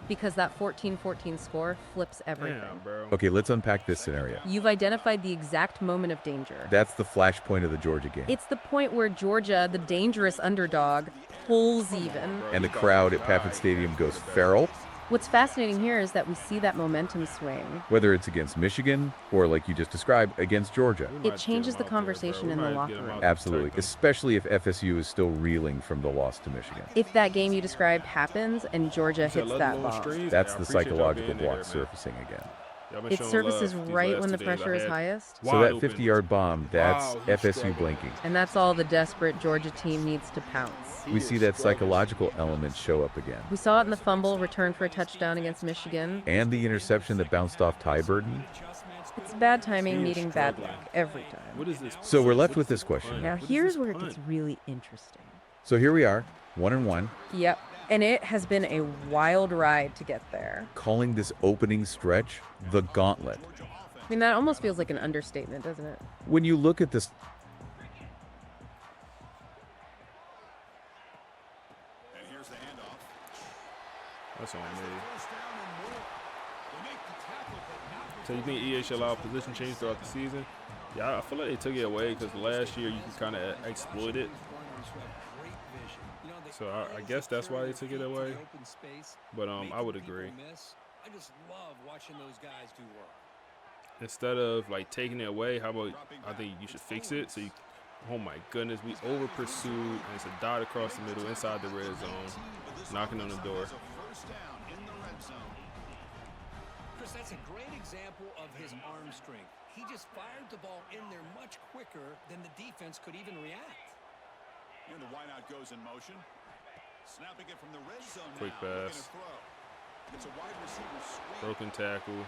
Because that 14-14 score flips everything. Damn, bro. Okay, let's unpack this scenario. You've identified the exact moment of danger. That's the flashpoint of the Georgia game. It's the point where Georgia, the dangerous underdog, pulls even. And the crowd at Pafford Stadium goes feral. What's fascinating here is that we see that momentum swing. Whether it's against Michigan or, like you just described, against Georgia. It changes the conversation in the locker room. Absolutely, especially if FSU is still reeling from the loss to Michigan. If that game you described happens and Georgia hits that bomb. That's the psychological block surfacing again. It surfaces right when the pressure is highest. So that 50-yard bomb, that's FSU blinking. And that's all the desperate Georgia team needs to pounce. We see that psychological element show up again. We saw it in the fumble return for a touchdown against Michigan. And the interception that bounced off Ty Burton. It's bad timing meeting bad luck every time. What is this? So we're left with this question. Now here's where it gets really interesting. So here we are, 1-1. Yep. And it has been a wild ride to get there. Calling this opening stretch the Gauntlet. I mean, that almost feels like an understatement, doesn't it? When you look at this... And here's the handoff. That's on me. So you think EA should allow position change throughout the season? Yeah, I feel like they took it away because last year you could kind of exploit it. So I guess that's why they took it away. But I would agree. I just love watching those guys do work. Instead of like taking it away, how about I think you should fix it. So you, oh my goodness, we over pursued and it's a dot across the middle inside the red zone, knocking on the door. Chris, that's a great example of his arm strength. He just fired the ball in there much quicker than the defense could even react. Here the wideout goes in motion. Snapping it from the red zone. Quick now. pass. It's a wide receiver screen. Broken tackle.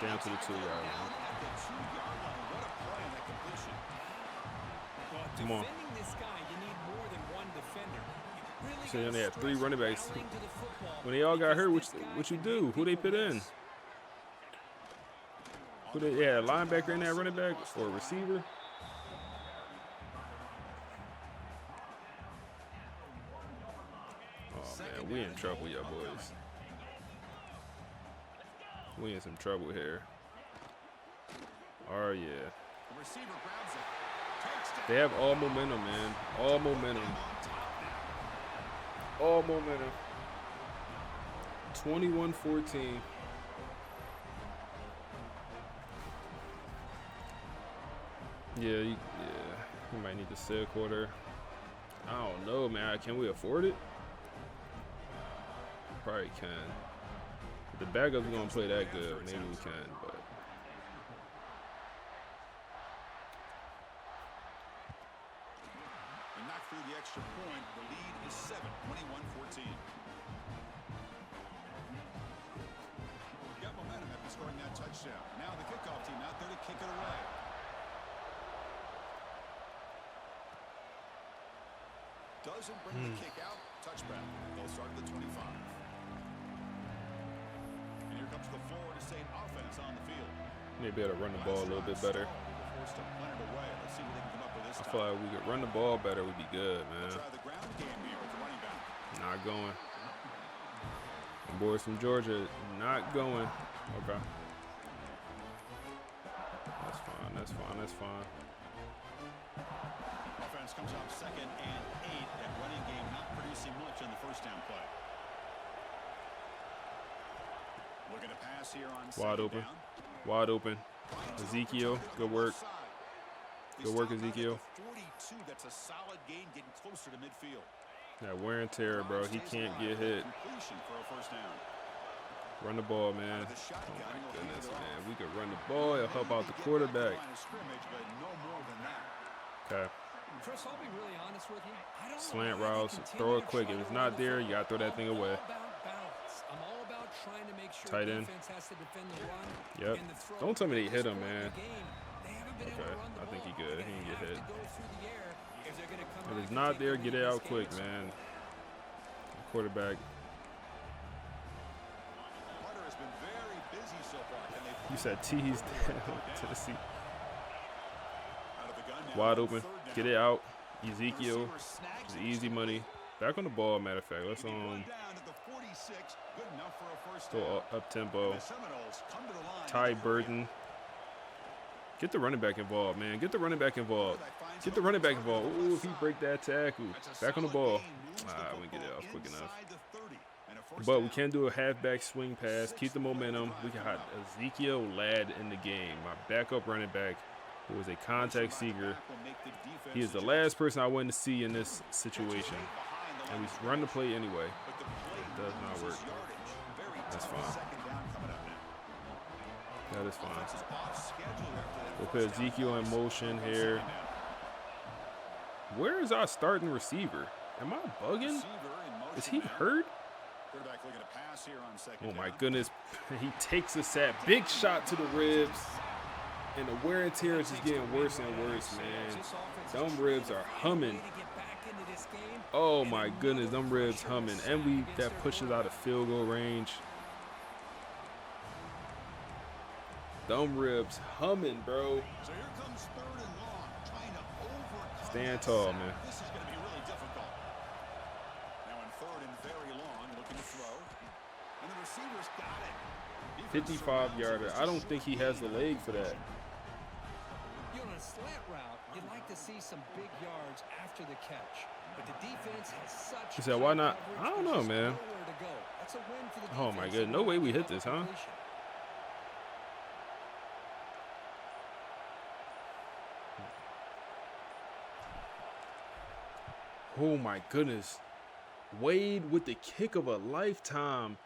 Down to the 2-yard line. Come on. This guy, you need more than one defender. Really So then they had 3 running backs. When they all got hurt, what you do? Who they put in? Who they? Yeah, a linebacker in that running back or a receiver. Oh man, we in trouble, y'all boys. We in some trouble here. Oh yeah. They have all momentum, man. All momentum. All momentum. 21-14. Yeah, you might need to sell a quarter. I don't know, man. Can we afford it? Probably can. If the backup's gonna play that good, maybe we can, but. And knocked through the extra point. The lead is 7, 21-14. Got momentum after scoring that touchdown. Now the kickoff team out there to kick it away. Doesn't bring the kick out. Touchback. They'll start at the 25. And here comes the Florida State offense on the field. Maybe able to run the ball a little bit better. Forced to punt it away. Let's see what they can come up with this I feel like we could run the ball better, we'd be good, man. Try the ground game here with the running back. Not going. The boys from Georgia, not going. Okay. That's fine, that's fine, that's fine. Offense offense comes up 2nd and 8. That running game not producing much on the first down play. Looking to pass here on Wide open. down. Wide open. Ezekiel, good work. Good work, Ezekiel. 42, that's a solid gain, getting closer to midfield. That wear and tear, bro. He can't get hit. Completion for a first down. Run the ball, man. Oh, my goodness, man. We could run the ball. It'll help out the quarterback. Okay. Chris, I'll be really honest with you. I don't Slant know why they routes. continue Throw it to quick. try If to it's run not the there, you football. got to throw that thing I'm all away. about balance. I'm all about trying to make sure Tight end. defense has to defend the run. Yep. And the throw. Don't tell me they hit him, Scoring man. the game, they haven't been able Okay. to run the I think he ball. good. They're He gonna didn't get have hit. to go through the air if they're gonna come If back it's and not take there, the get lead it in out this quick, game. man. Quarterback. Carter has been very busy so far. Can they You said teased Tennessee. out of the gun now Wide on open. 3rd down. Get it out. Ezekiel. Receiver snags It's it. easy money. Back on the ball, matter of fact. Let's He run down at the 46. Good enough for a first go down. up tempo. The Seminoles come to the line. Ty Burton. Get the running back involved, man. Get the running back involved. Get the running back involved. Ooh, if he break that tackle. Back on the ball. We get it off quick enough. But we can do a halfback swing pass. Keep the momentum. We got Ezekiel Ladd in the game. My backup running back, who is a contact seeker. He is the last person I wanted to see in this situation. And we run the play anyway. It does not work. That's fine. That is fine. We'll put Ezekiel in motion here. Where is our starting receiver? Am I bugging? Is he hurt? Oh my goodness. He takes a sack. Big shot to the ribs. And the wear and tear is just getting worse and worse, man. Them ribs are humming. Oh my goodness, them ribs humming. And that pushes out of field goal range. Them ribs humming, bro. So here comes 3rd and long, trying to overcome Stand that tall, sack. man. This is going to be really difficult. Now in 3rd and very long, looking to throw. And the receiver's got it. 55-yarder. I don't think he has the leg for that. You know, on a slant route, you'd like to see some big yards after the catch. But the defense has such He said, why not? coverage, I don't there's know, just man. nowhere to go. That's a win for the Oh my defense. goodness. No way we hit this, huh? Completion. Oh my goodness. Wade with the kick of a lifetime.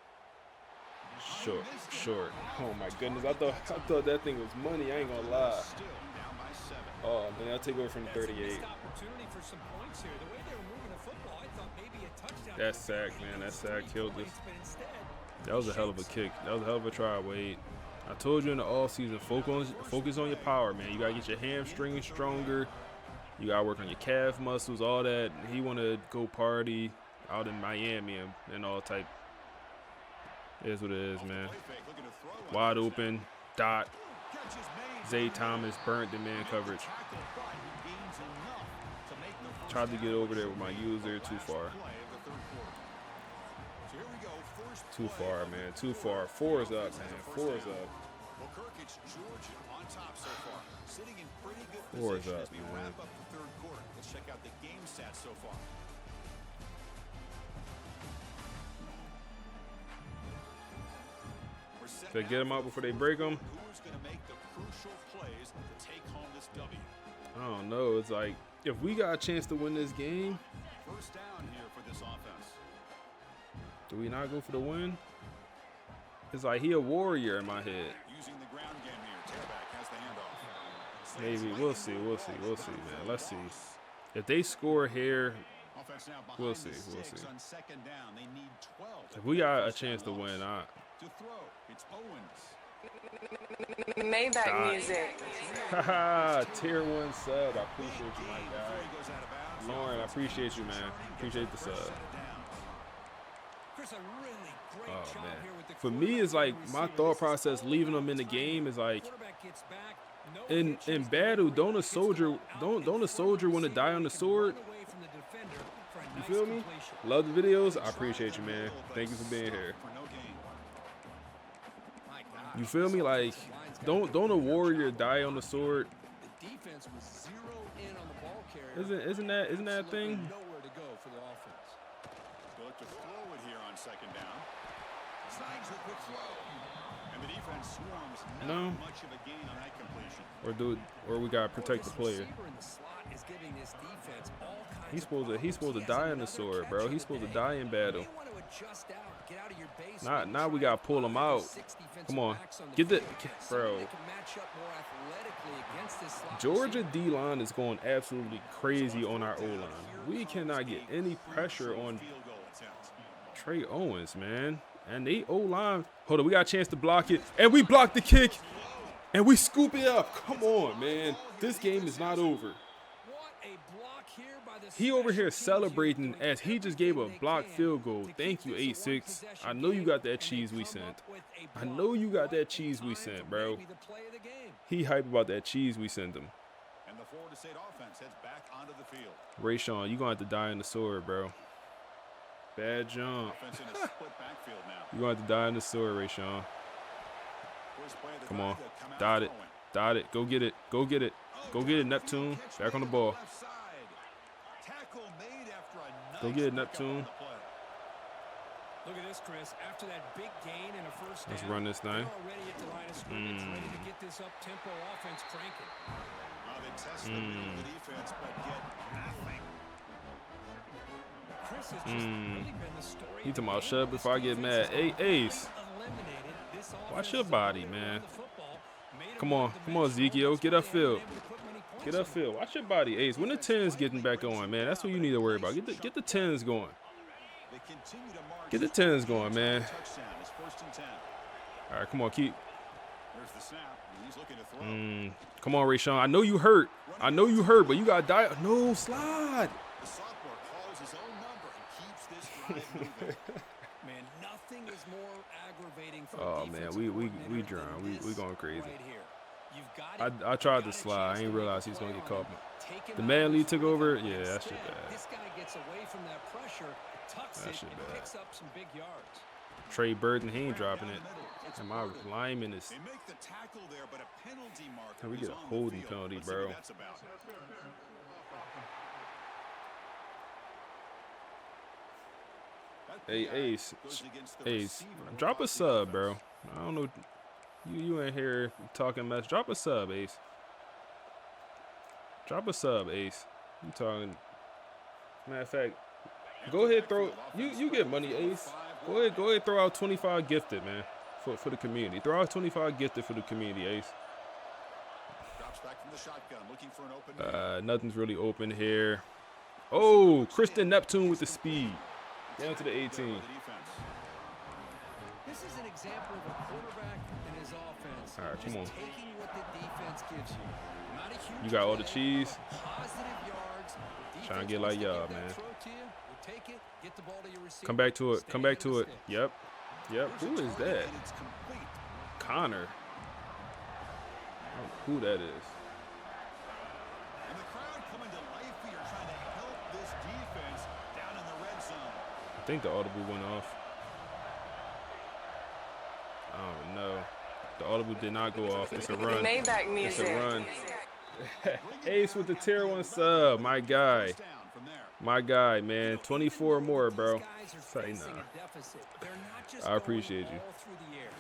Short. Oh my goodness. I thought that thing was money. I ain't gonna lie. Still down by 7. Oh man, I'll take over from 38. Missed opportunity for some points here. The way they were moving the football, I thought maybe a touchdown. That sack, man. That sack killed us. But instead, That was a hell of a kick. That was a hell of a try, Wade. I told you in the offseason, focus on your power, man. You gotta get your hamstring stronger. You gotta work on your calf muscles, all that. He wanna go party out in Miami and all type. It is what it is, man. Wide open, dot. Zay Thomas burnt the man coverage. Tried to get over there with my user, too far. Too far, man. Too far. 4 is up, man. 4 is up. 4 is up, man. Let's check out the game stats so far. If they get them out before they break them, Who's going to make the crucial plays to take home this W? I don't know. It's like, if we got a chance to win this game, First down here for this offense. do we not go for the win? It's like he a warrior in my head. Using the ground game here. Tailback has the handoff. Maybe. We'll see, man. Let's see. If they score here, Offense now behind we'll the see. sticks on 2nd down. They need 12. If we got a chance to win, To throw, it's Owens. Maybach music. haha, tier 1 sub. I appreciate you, my Before guy. he goes out of bounds, Lauren, I appreciate you, man. Appreciate the sub. Chris, a really great Oh job man. here with the For me, it's like quarterback my and thought receivers. process leaving them in the game is like, Quarterback gets back, no in hitches, battle, no don't a hits the soldier ball out don't in a front soldier of the want to die on the receiver, sword? can run away from the defender for a You nice feel me? completion. Love the videos. I appreciate you, man. Thank you for being here. For no gain. My God, You feel me? Like, don't a warrior die on the sword? The defense was 0 in on the ball Isn't that a thing? Nowhere to go for the offense. They'll look to throw it here on second down. Signs a quick throw. And the defense swarms. No. Not much of a gain on that completion. Or we gotta protect the player. He's supposed to die in the sword, bro. He's supposed to die in battle. Now we gotta pull him out. Come on, bro. Georgia D-line is going absolutely crazy on our O-line. We cannot get any pressure on Trey Owens, man. And they O-line. Hold on, we got a chance to block it, and we blocked the kick, and we scoop it up. Come on, man. This game is not over. He over here celebrating as he just gave a blocked field goal. Thank you, 8-6. I know you got that cheese we sent. I know you got that cheese we sent, bro. He hype about that cheese we sent him. And the Florida State offense heads back onto the field. Rayshawn, you gonna have to die in the sword, bro. Bad jump. Offense in a split backfield now. You gonna have to die in the sword, Rayshawn. First play of the Come drive, on. they'll come out Dot it. throwing. Dot it. Go get it. Go get it. Go get it, Neptune. Back on the ball. Left side. Tackle made after a nice Go get it, pickup on Neptune. the play. Look at this, Chris. After that big gain and a first down, Let's run this thing. they're already at the line of scrimmage, ready to get this up-tempo offense cranking. They test the middle of the defense, but get nothing. Chris has just really been the story. He talking about shut up before I get mad. Hey, Ace. Watch your body, man. Come on, Ezekiel. Get upfield. Get upfield. Watch your body, Ace. When the 10's getting back on, man, that's what you need to worry about. Get the 10's going. They continue to march. Get the 10's going, man. Touchdown is first and 10. All right, come on, keep. There's the snap, and he's looking to throw. Come on, Rayshawn. I know you hurt, but you got to die. No, slide. The sophomore calls his own number and keeps this drive moving. Man, nothing is more aggravating for Oh, a man, defensive we coordinator drown. than We this going crazy. right here. You've got I tried to slide. I ain't realize he's going to get caught. The man Lee took over. Yeah, that shit bad. This guy gets away from that pressure, tucks That it, shit and bad. picks up some big yards. Trey Burton, he ain't dropping it. And my lineman is. They make the tackle there, but a penalty marker We is get a on the holding field. penalty, Let's see bro. what that's about. That Hey, PI Ace. goes against the Ace, receiver drop a across the sub, bro. offense. I don't know. You in here talking mess. Drop a sub, Ace. Drop a sub, Ace. You talking. Matter of fact, go ahead, throw. You get money, Ace. Go ahead, throw out 25 gifted, man, for the community. Throw out 25 gifted for the community, Ace. Drops back from the shotgun, looking for an open man. Nothing's really open here. Oh, Kristen Neptune with the speed. Down to the 18. The defense. This is an example of a quarterback and his offense. All right, come just on. taking what the defense gives you. Not a huge You got all the play, cheese. positive yards. Trying to Defense get wants like to y'all, give that man. throw to you. You take it, get the ball to your receiver, Come back to it. stay Come back in the to it. sticks. Yep. Who is that? And it's complete. Connor. I don't know who that is. And the crowd coming to life here, trying to help this defense down in the red zone. I think the audible went off. I don't know. The audible did not go off. It's a run. It's a run. Ace with the tier 1 sub. My guy. Down from there. My guy, man. 24 more, bro. These guys are Say facing nah. a deficit. They're not just I appreciate going you. all through the air.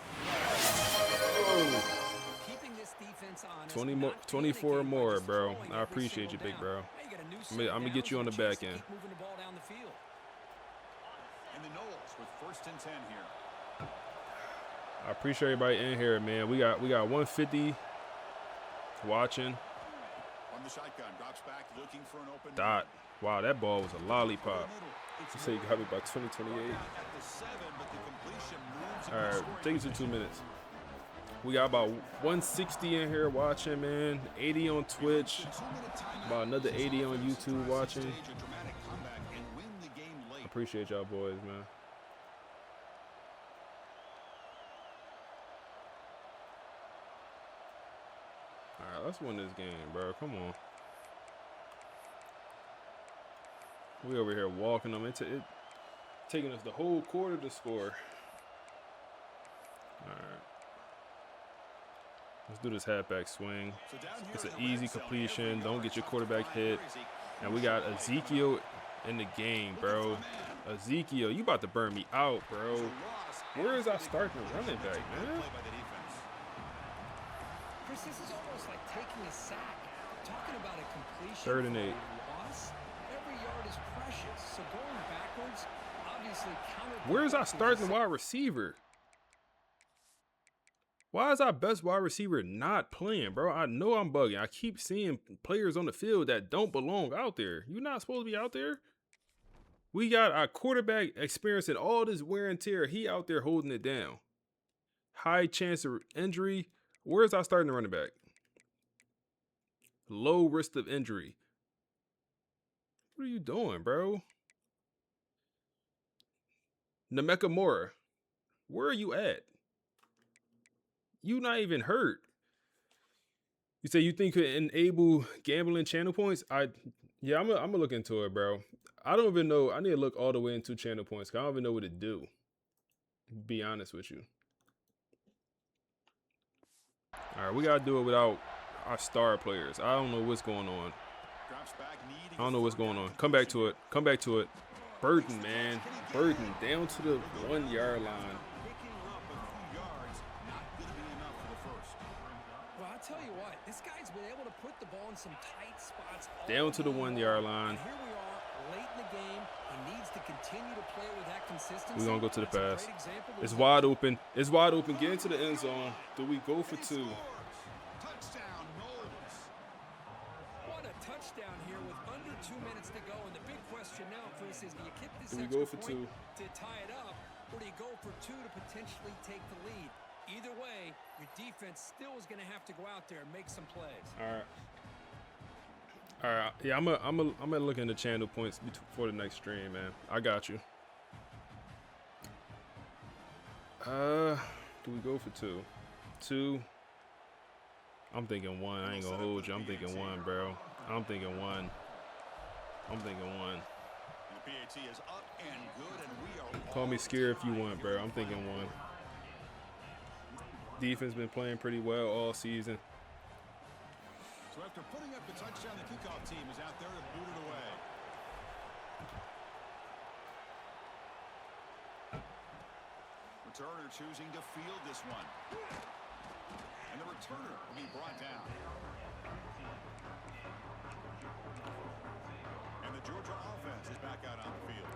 Keeping this defense honest, 20 more, not 24 panicking by more, just bro. throwing I every appreciate you, single big down. bro. Now you got a new I'm set gonna of get you downs on the and a chance back to end. keep moving the ball down the field. And the Knowles with first and 10 here. I appreciate everybody in here, man. We got 150 watching. On the shotgun, drops back, looking for an open Dot. Wow, that ball was a lollipop. It's You say you got me by 2028. at the 7, but the completion moves him All to right, scoring take it to 2 minutes. We got about 160 in here watching, man. 80 on Twitch. About another 80 on YouTube watching. stage a dramatic comeback and win the game late. Appreciate y'all boys, man. All right, let's win this game, bro. Come on. We over here walking them. It taking us the whole quarter to score. All right. Let's do this halfback swing. So down here It's in an the red easy zone, completion. every Don't yard get your tough to quarterback find. hit. There is a And we got Ezekiel in the game, bro. Ezekiel, you about to burn me out, bro. Where is our starting running back, man? Chris, this is almost like taking a sack. Talking about a completion. 3rd and 8. Loss. Every yard is precious. So going backwards, obviously counterproductive. Where is our starting wide receiver? Why is our best wide receiver not playing, bro? I know I'm bugging. I keep seeing players on the field that don't belong out there. You're not supposed to be out there. We got our quarterback experiencing all this wear and tear. He out there holding it down. High chance of injury. Where's our starting running back? Low risk of injury. What are you doing, bro? Nemeka Mora, where are you at? You not even hurt. You say you think could enable gambling channel points? Yeah, I'm gonna look into it, bro. I don't even know. I need to look all the way into channel points. 'Cause I don't even know what to do. Be honest with you. All right, we gotta do it without our star players. I don't know what's going on. I don't know what's going on. Come back to it. Come back to it. Burton, man. Burton down to the 1-yard line. Well, I'll tell you what, this guy's been able to put the ball in some tight spots. Down to the 1-yard line. Here we are, late in the game. He needs to continue to play with that consistency. We're going to go to the That's a pass. great example. It's wide open. It's wide open. Get into the end zone. Do we go for 2? Touchdown, Knowles. What a touchdown here with under 2 minutes to go. And the big question now, Chris, is do you kick this Do we extra go for point 2? to tie it up, or do you go for 2 to potentially take the lead? Either way, your defense still is going to have to go out there and make some plays. All right. Yeah, I'm gonna look into channel points for the next stream, man. I got you. Do we go for 2? 2. I'm thinking 1. I ain't gonna hold you. I'm thinking 1, bro. I'm thinking 1. I'm thinking 1. The PAT is up and good, and we are Call me scared if you want, bro. I'm thinking 1. Defense been playing pretty well all season. So after putting up the touchdown, the kickoff team is out there to boot it away. Returner choosing to field this one. And the returner will be brought down. And the Georgia offense is back out on the field.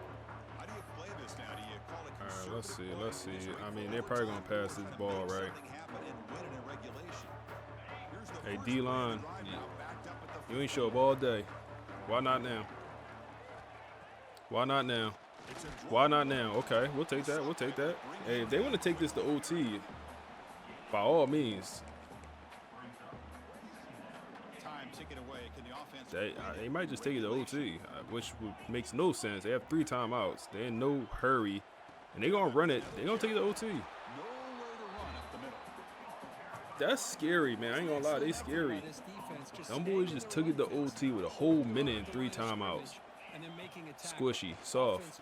How do you play this now? Do you call it All right, let's see. I mean, they're probably going to pass this ball, right? Hey, D-line, you ain't show up all day. Why not now? Why not now? Why not now? Okay, we'll take that. We'll take that. Hey, if they want to take this to OT, by all means. Time ticking away. Can the offense They might just take it to OT, which makes no sense. They have 3 timeouts. They're in no hurry, and they're going to run it. They're going to take it to OT. nowhere to run up the middle? That's scary, man. I ain't going to lie. They scary. Them boys just took it to OT with a whole minute and 3 timeouts. Squishy, soft.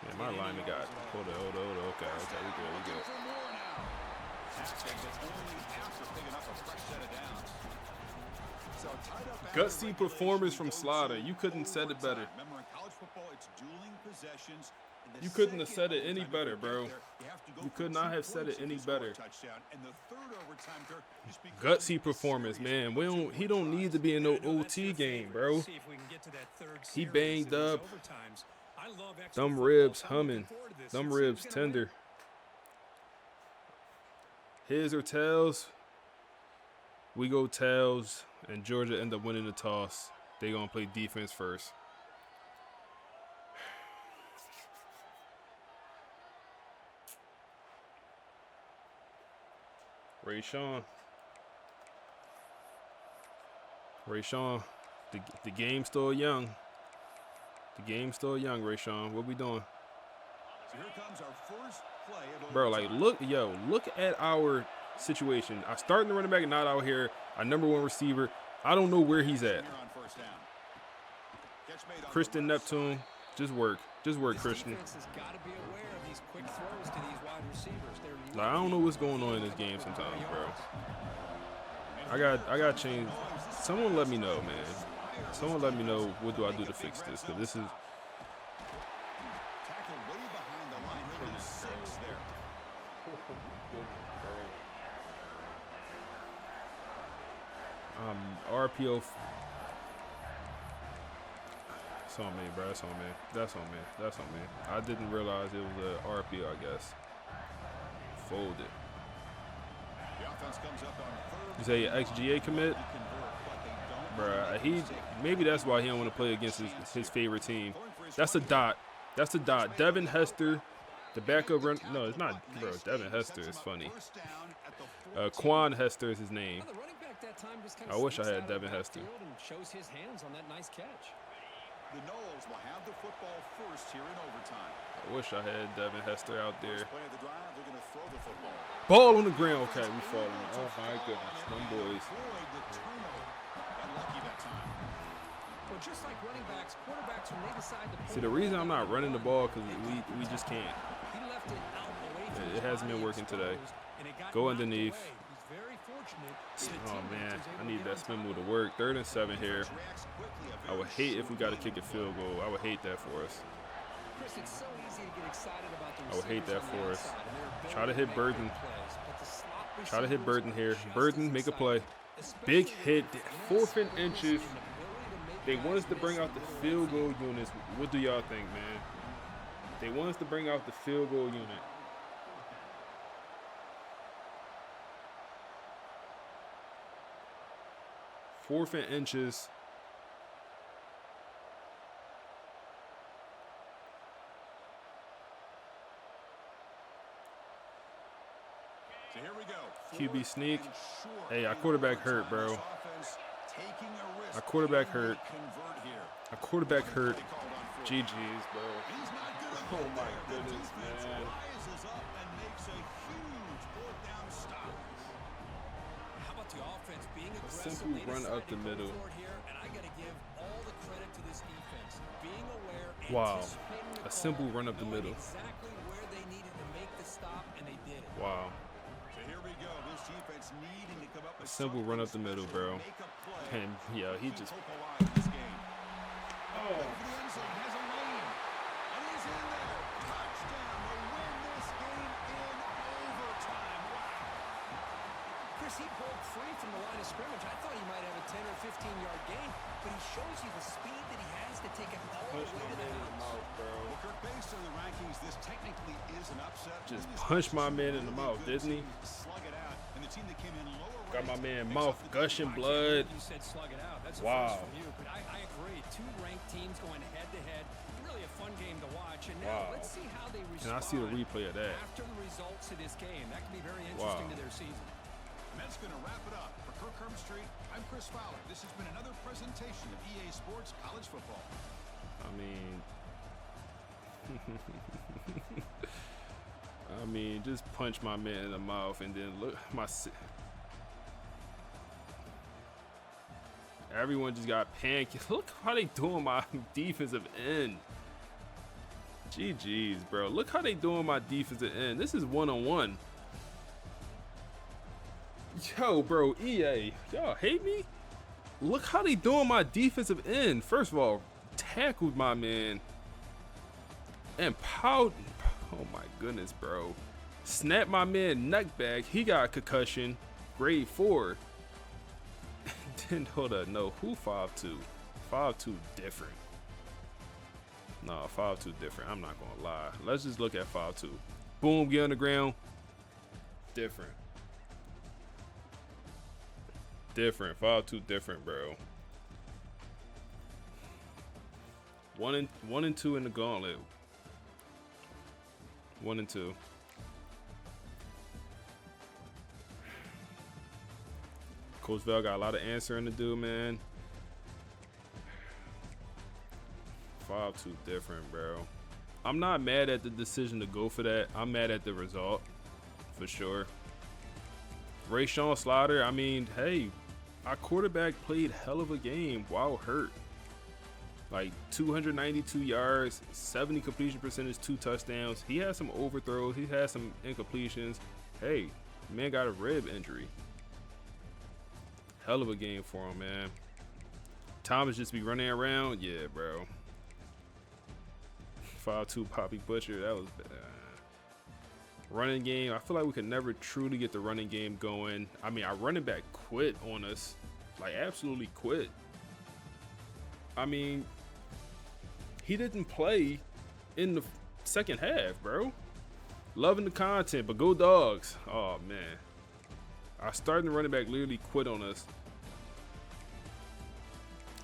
Man, my lineman got it. Hold on. Okay, we good. Gutsy performance from Slaughter. You couldn't have said it better. Remember, in college football, it's dueling possessions. You couldn't have said it any better, bro. You could not have said it any better. Gutsy performance, man. He don't need to be in no OT game, bro. He banged up. Them ribs humming. Them ribs tender. Heads or tails. We go tails, and Georgia end up winning the toss. They gonna play defense first. Rayshawn, the game's still young. The game's still young, Rayshawn. What we doing? So here comes our first play of Bro, like, look at our situation. Our starting running back not out here. Our #1 receiver, I don't know where he's at. Christian Neptune, just work, Christian. Like, I don't know what's going on in this game sometimes, bro. I got change. Someone let me know, man. Someone let me know what do I do to fix this, because this is Tackle way behind the line. He'll lose 6 there. RPO. That's on me, bro. That's on me. That's on me. That's on me. I didn't realize it was a RPO, I guess. Folded. The offense comes up on 3rd. You say XGA commit? Bruh, maybe that's why he don't want to play against his favorite team. That's a dot. That's a dot. Devin Hester, the backup run. No, it's not, bro. Devin Hester is funny. Quan Hester is his name. I wish I had Devin Hester. Shows his hands on that nice catch. The Noles will have the football first here in overtime. I wish I had Devin Hester out there. First play of the drive, they're going to throw the football. Ball on the ground. Okay, we falling. Oh my goodness, them boys. Avoid the turnover. Got lucky that time. Well, just like running backs, quarterbacks, when they decide to See, the reason I'm not running the ball because we just can't. he left it out away from It hasn't been working today. and it got Go knocked underneath. away. He's very fortunate that his Oh teammates man, was able I to need get that on spin top. move to work. 3rd and 7 here. Reacts quickly. A I would very hate if we got to sure kick a field goal. I would hate that for us. Chris, it's so easy to get excited about the I would hate that receivers on the for us. outside and their Try to ability hit make Burton. big plays, but the slot Try to hit receivers Burton are here. just Burton, as make a exciting, play. especially Big with hit. the finesse, 4th and quickness, inches. and ability to make They want us guys to bring miss out the in the field goal field. units. What do y'all think, man? They want us to bring out the field goal unit. Fourth and inches. So here we go. QB sneak. And short. Hey, our quarterback hurt, bro. This offense taking a risk. Our quarterback Can they hurt. convert here? Our quarterback hurt. They called on fourth. GG's, bro. He's not good Oh enough my there. The goodness, defense man. rises up and makes a huge 4th down stop. How about the offense being aggressive? simple They run decide up to the go middle. for it here, and I got to give all the credit to this defense. Being aware, Wow. anticipating the A simple call, run up the knowing middle. exactly where they needed to make the stop, and they did it. Wow. So here we go. This defense needing to come up with Simple run up the something middle, special bro. to make a play. And yeah, he Keep just. hope alive in this game. Oh. Over the end zone, has a lane. And he's in there. Touchdown to win this game in overtime. Wow. Chris, he broke free from the line of scrimmage. I thought he might have a 10 or 15-yard gain, but he shows you the speed that he has to take it all the way to the house. Well, Kirk, based on the rankings, this technically is an upset. Just This punched my is man in really the mouth, good didn't he? team slug it out, and the team that came in lower Got my ranked man picks mouth up the gushing dub. blood. You said slug it out. That's a Wow. first from you, but I agree. 2 ranked teams going head-to-head. Really a fun game to watch. And now Wow. let's see how they respond. And I see the replay of that. After the results of this game. That could be very Wow. interesting to their season. And that's going to wrap it up. For Kirk Herbstreit, I'm Chris Fowler. This has been another presentation of EA Sports College Football. I mean, just punch my man in the mouth and then look everyone just got pancaked. Look how they doing my defensive end. GG's, bro. Look how they doing my defensive end. This is one-on-one. Yo, bro, EA, y'all hate me? Look how they doing my defensive end. First of all, tackled my man and pout. Oh my goodness, bro. Snap my man neck back. He got a concussion. Grade 4. Then hold up. No, who 5'2"? 5'2" different. No, 5'2" different. I'm not gonna lie. Let's just look at 5'2". Boom, get on the ground. Different. Different. 5'2" different, bro. 1 and 2 in the gauntlet. 1 and 2. Coach Vel got a lot of answering to do, man. 5'2" different, bro. I'm not mad at the decision to go for that. I'm mad at the result, for sure. Rayshawn Slaughter, I mean, hey, our quarterback played hell of a game while hurt. Like 292 yards, 70 completion percentage, 2 touchdowns. He had some overthrows. He had some incompletions. Hey, man got a rib injury. Hell of a game for him, man. Thomas just be running around. Yeah, bro. 5'2" Bobby Butcher. That was bad. Running game. I feel like we could never truly get the running game going. I mean, our running back quit on us. Like, absolutely quit. I mean, he didn't play in the second half, bro. Loving the content, but go Dogs. Oh, man. Our starting running back literally quit on us.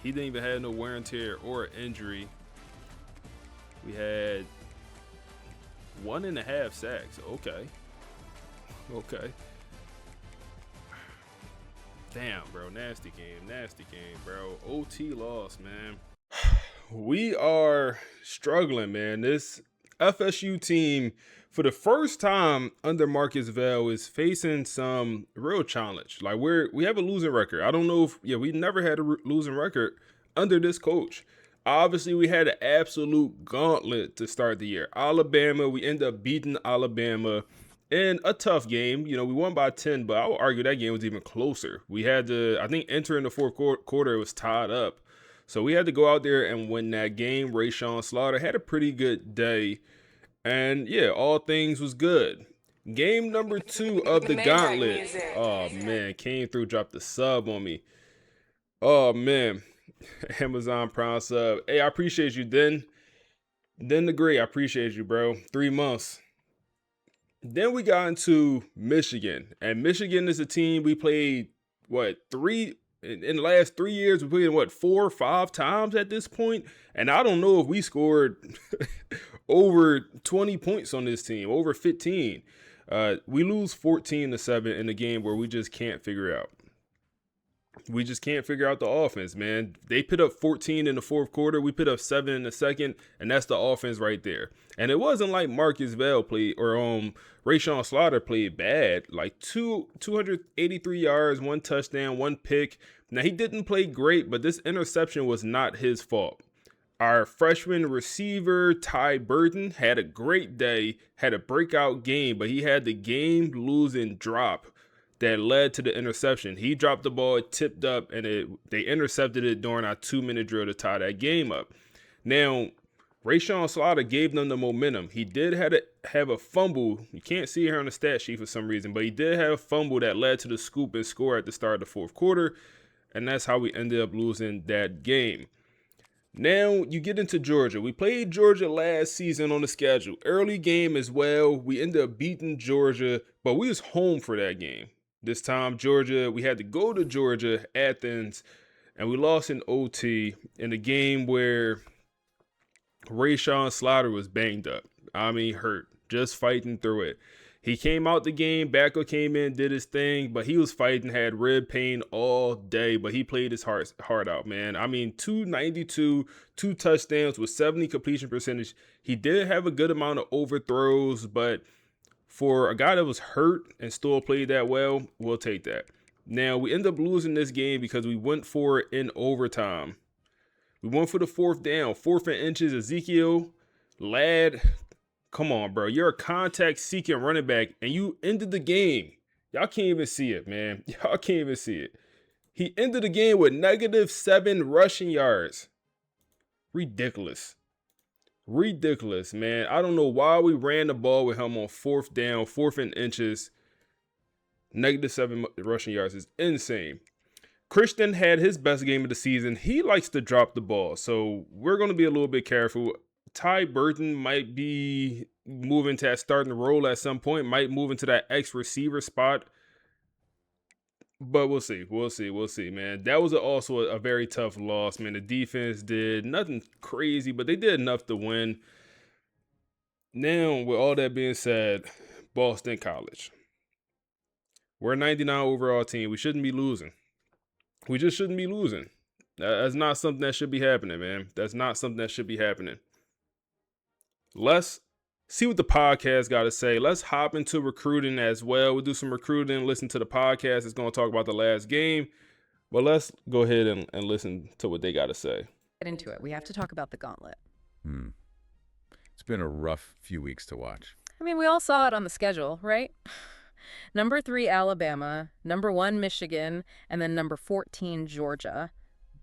He didn't even have no wear and tear or injury. We had 1.5 sacks. Okay. Okay. Damn, bro. Nasty game, bro. OT loss, man. We are struggling, man. This FSU team, for the first time under Marcus Vail, is facing some real challenge. Like, we have a losing record. I don't know if, we never had a losing record under this coach. Obviously, we had an absolute gauntlet to start the year. Alabama, we ended up beating Alabama in a tough game. You know, we won by 10, but I would argue that game was even closer. We had to, I think, entering the fourth quarter, it was tied up. So we had to go out there and win that game. Rashawn Slaughter had a pretty good day. And, yeah, all things was good. Game number 2 of the Gauntlet. Oh, man, came through, dropped the sub on me. Oh, man. Amazon Prime sub. Hey, I appreciate you, Den the Great. I appreciate you, bro. 3 months. Then we got into Michigan. And Michigan is a team we played, in the last 3 years, we played, 4 or 5 times at this point? And I don't know if we scored over 20 points on this team, over 15. We lose 14-7 in a game where we just can't figure out. We just can't figure out the offense, man. They put up 14 in the fourth quarter. We put up 7 in the second, and that's the offense right there. And it wasn't like Marcus Vail played or Rashawn Slaughter played bad. Like 283 yards, 1 touchdown, 1 pick. Now, he didn't play great, but this interception was not his fault. Our freshman receiver, Ty Burton, had a great day, had a breakout game, but he had the game-losing drop that led to the interception. He dropped the ball, it tipped up, and they intercepted it during our 2-minute drill to tie that game up. Now, Rashawn Slaughter gave them the momentum. He did have a fumble. You can't see it here on the stat sheet for some reason, but he did have a fumble that led to the scoop and score at the start of the fourth quarter, and that's how we ended up losing that game. Now you get into Georgia. We played Georgia last season on the schedule. Early game as well. We ended up beating Georgia, but we was home for that game. This time, Georgia, we had to go to Georgia, Athens, and we lost in OT in a game where Rashawn Slaughter was banged up. I mean, hurt, just fighting through it. He came out the game, Backo came in, did his thing, but he was fighting, had rib pain all day, but he played his heart out, man. I mean, 292, 2 touchdowns with 70 completion percentage. He did have a good amount of overthrows, but for a guy that was hurt and still played that well, we'll take that. Now, we end up losing this game because we went for it in overtime. We went for the 4th down, 4th and inches. Ezekiel Ladd, come on, bro. You're a contact-seeking running back, and you ended the game. Y'all can't even see it, man. Y'all can't even see it. He ended the game with -7 rushing yards. Ridiculous. Ridiculous, man. I don't know why we ran the ball with him on 4th down, 4th and inches. -7 rushing yards is insane. Christian had his best game of the season. He likes to drop the ball, so we're going to be a little bit careful. Ty Burton might be moving to that starting role at some point, might move into that X receiver spot. But we'll see. We'll see, man. That was also a very tough loss, man. The defense did nothing crazy, but they did enough to win. Now, with all that being said, Boston College. We're a 99 overall team. We shouldn't be losing. We just shouldn't be losing. That's not something that should be happening, man. That's not something that should be happening. Let's see what the podcast got to say. Let's hop into recruiting as well. We'll do some recruiting, listen to the podcast. It's going to talk about the last game. But let's go ahead and listen to what they got to say. Get into it. We have to talk about the Gauntlet. It's been a rough few weeks to watch. I mean, we all saw it on the schedule, right? Number 3, Alabama. Number 1, Michigan. And then number 14, Georgia.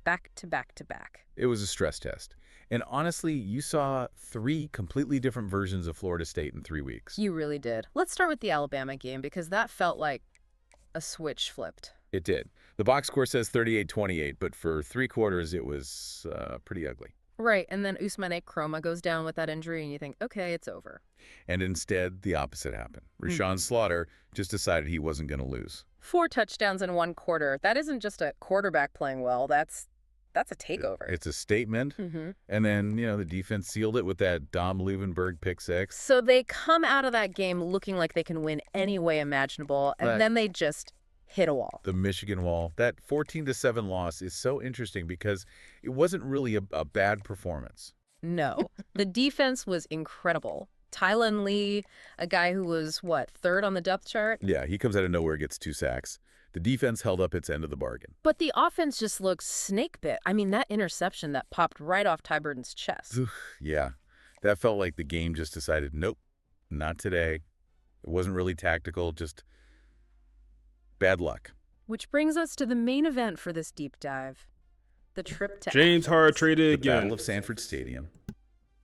back to back to back. It was a stress test. And honestly, you saw 3 completely different versions of Florida State in 3 weeks. You really did. Let's start with the Alabama game because that felt like a switch flipped. It did. The box score says 38-28, but for 3 quarters, it was pretty ugly. Right, and then Usmane Kroma goes down with that injury, and you think, okay, it's over. And instead, the opposite happened. Rashawn Slaughter just decided he wasn't going to lose. 4 touchdowns in 1 quarter. That isn't just a quarterback playing well. That's a takeover. It's a statement. And then, the defense sealed it with that Dom Luvenberg pick 6. So they come out of that game looking like they can win any way imaginable, and then they just hit a wall. The Michigan wall. That 14-7 loss is so interesting because it wasn't really a bad performance. No. The defense was incredible. Tylen Lee, a guy who was, 3rd on the depth chart? Yeah, he comes out of nowhere, gets 2 sacks. The defense held up its end of the bargain. But the offense just looks snake bit. I mean, that interception that popped right off Ty Burton's chest. Yeah, that felt like the game just decided, nope, not today. It wasn't really tactical, just bad luck. Which brings us to the main event for this deep dive. The trip to James Hart traded The again. Battle of Sanford Stadium.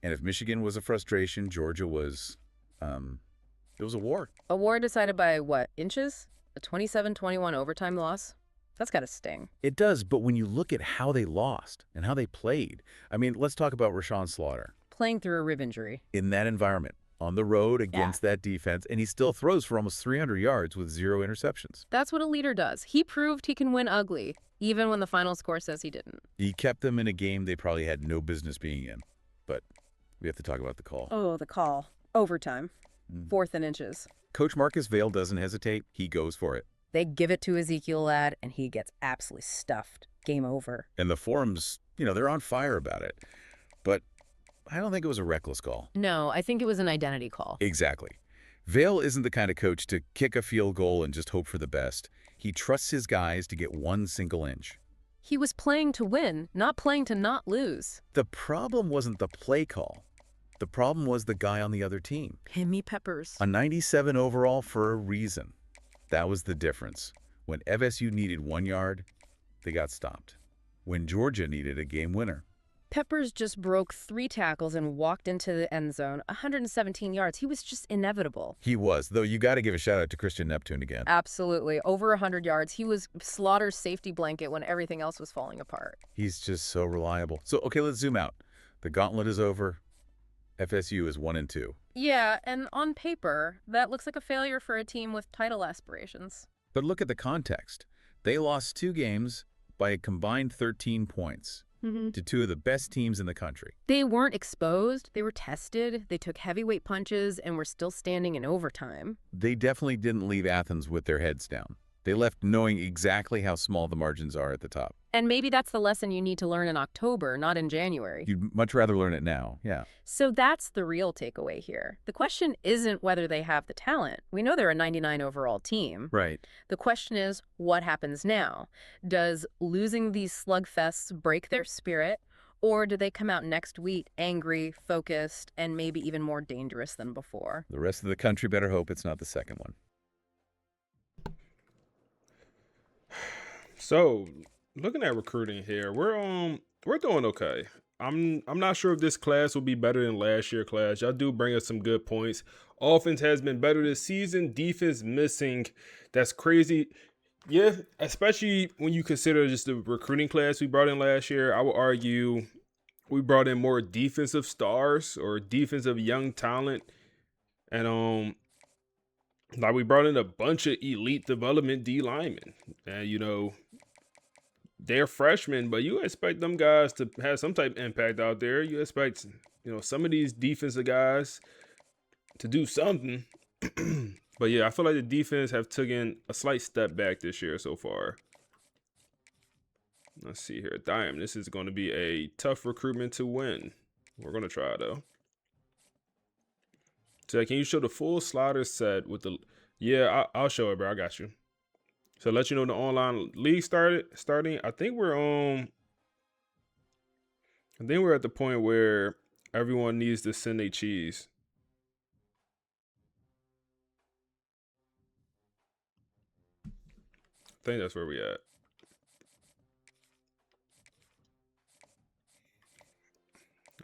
And if Michigan was a frustration, Georgia was, it was a war. A war decided by, inches? A 27-21 overtime loss? That's got to sting. It does, but when you look at how they lost and how they played, I mean, let's talk about Rashawn Slaughter. Playing through a rib injury. In that environment, on the road against that defense, and he still throws for almost 300 yards with 0 interceptions. That's what a leader does. He proved he can win ugly, even when the final score says he didn't. He kept them in a game they probably had no business being in. But we have to talk about the call. Oh, the call. Overtime. 4th and inches. Coach Marcus Vail doesn't hesitate. He goes for it. They give it to Ezekiel Ladd, and he gets absolutely stuffed. Game over. And the forums, they're on fire about it. But I don't think it was a reckless call. No, I think it was an identity call. Exactly. Vail isn't the kind of coach to kick a field goal and just hope for the best. He trusts his guys to get 1 single inch. He was playing to win, not playing to not lose. The problem wasn't the play call. The problem was the guy on the other team. Himmy Peppers. A 97 overall for a reason. That was the difference. When FSU needed 1 yard, they got stopped. When Georgia needed a game winner. Peppers just broke 3 tackles and walked into the end zone, 117 yards. He was just inevitable. He was, though you got to give a shout out to Christian Neptune again. Absolutely. Over 100 yards. He was Slaughter's safety blanket when everything else was falling apart. He's just so reliable. So, okay, let's zoom out. The gauntlet is over. FSU is 1-2. Yeah, and on paper, that looks like a failure for a team with title aspirations. But look at the context. They lost 2 games by a combined 13 points to 2 of the best teams in the country. They weren't exposed. They were tested. They took heavyweight punches and were still standing in overtime. They definitely didn't leave Athens with their heads down. They left knowing exactly how small the margins are at the top. And maybe that's the lesson you need to learn in October, not in January. You'd much rather learn it now, yeah. So that's the real takeaway here. The question isn't whether they have the talent. We know they're a 99 overall team. Right. The question is, what happens now? Does losing these slugfests break their spirit? Or do they come out next week angry, focused, and maybe even more dangerous than before? The rest of the country better hope it's not the second one. So, looking at recruiting here, we're doing okay. I'm not sure if this class will be better than last year's class. Y'all do bring us some good points. Offense has been better this season. Defense missing. That's crazy. Yeah, especially when you consider just the recruiting class we brought in last year. I would argue we brought in more defensive stars or defensive young talent. And like we brought in a bunch of elite development D linemen. And they're freshmen, but you expect them guys to have some type of impact out there. You expect, some of these defensive guys to do something. But yeah, I feel like the defense have taken a slight step back this year so far. Let's see here. Damn, this is going to be a tough recruitment to win. We're going to try, though. So can you show the full slider set with the... Yeah, I'll show it, bro. I got you. So let you know the online league starting. I think we're at the point where everyone needs to send a cheese. I think that's where we at.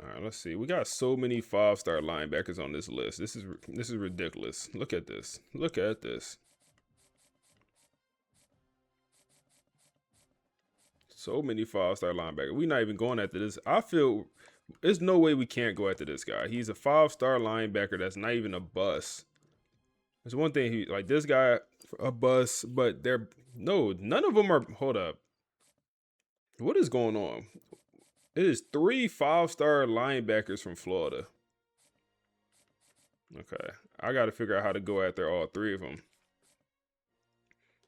All right, let's see. We got so many 5-star linebackers on this list. This is ridiculous. Look at this. Look at this. So many 5-star linebackers. We're not even going after this. I feel there's no way we can't go after this guy. He's a 5-star linebacker that's not even a bust. There's one thing like this guy a bust, but none of them are. Hold up. What is going on? It is 3 5-star linebackers from Florida. Okay, I got to figure out how to go after all 3 of them.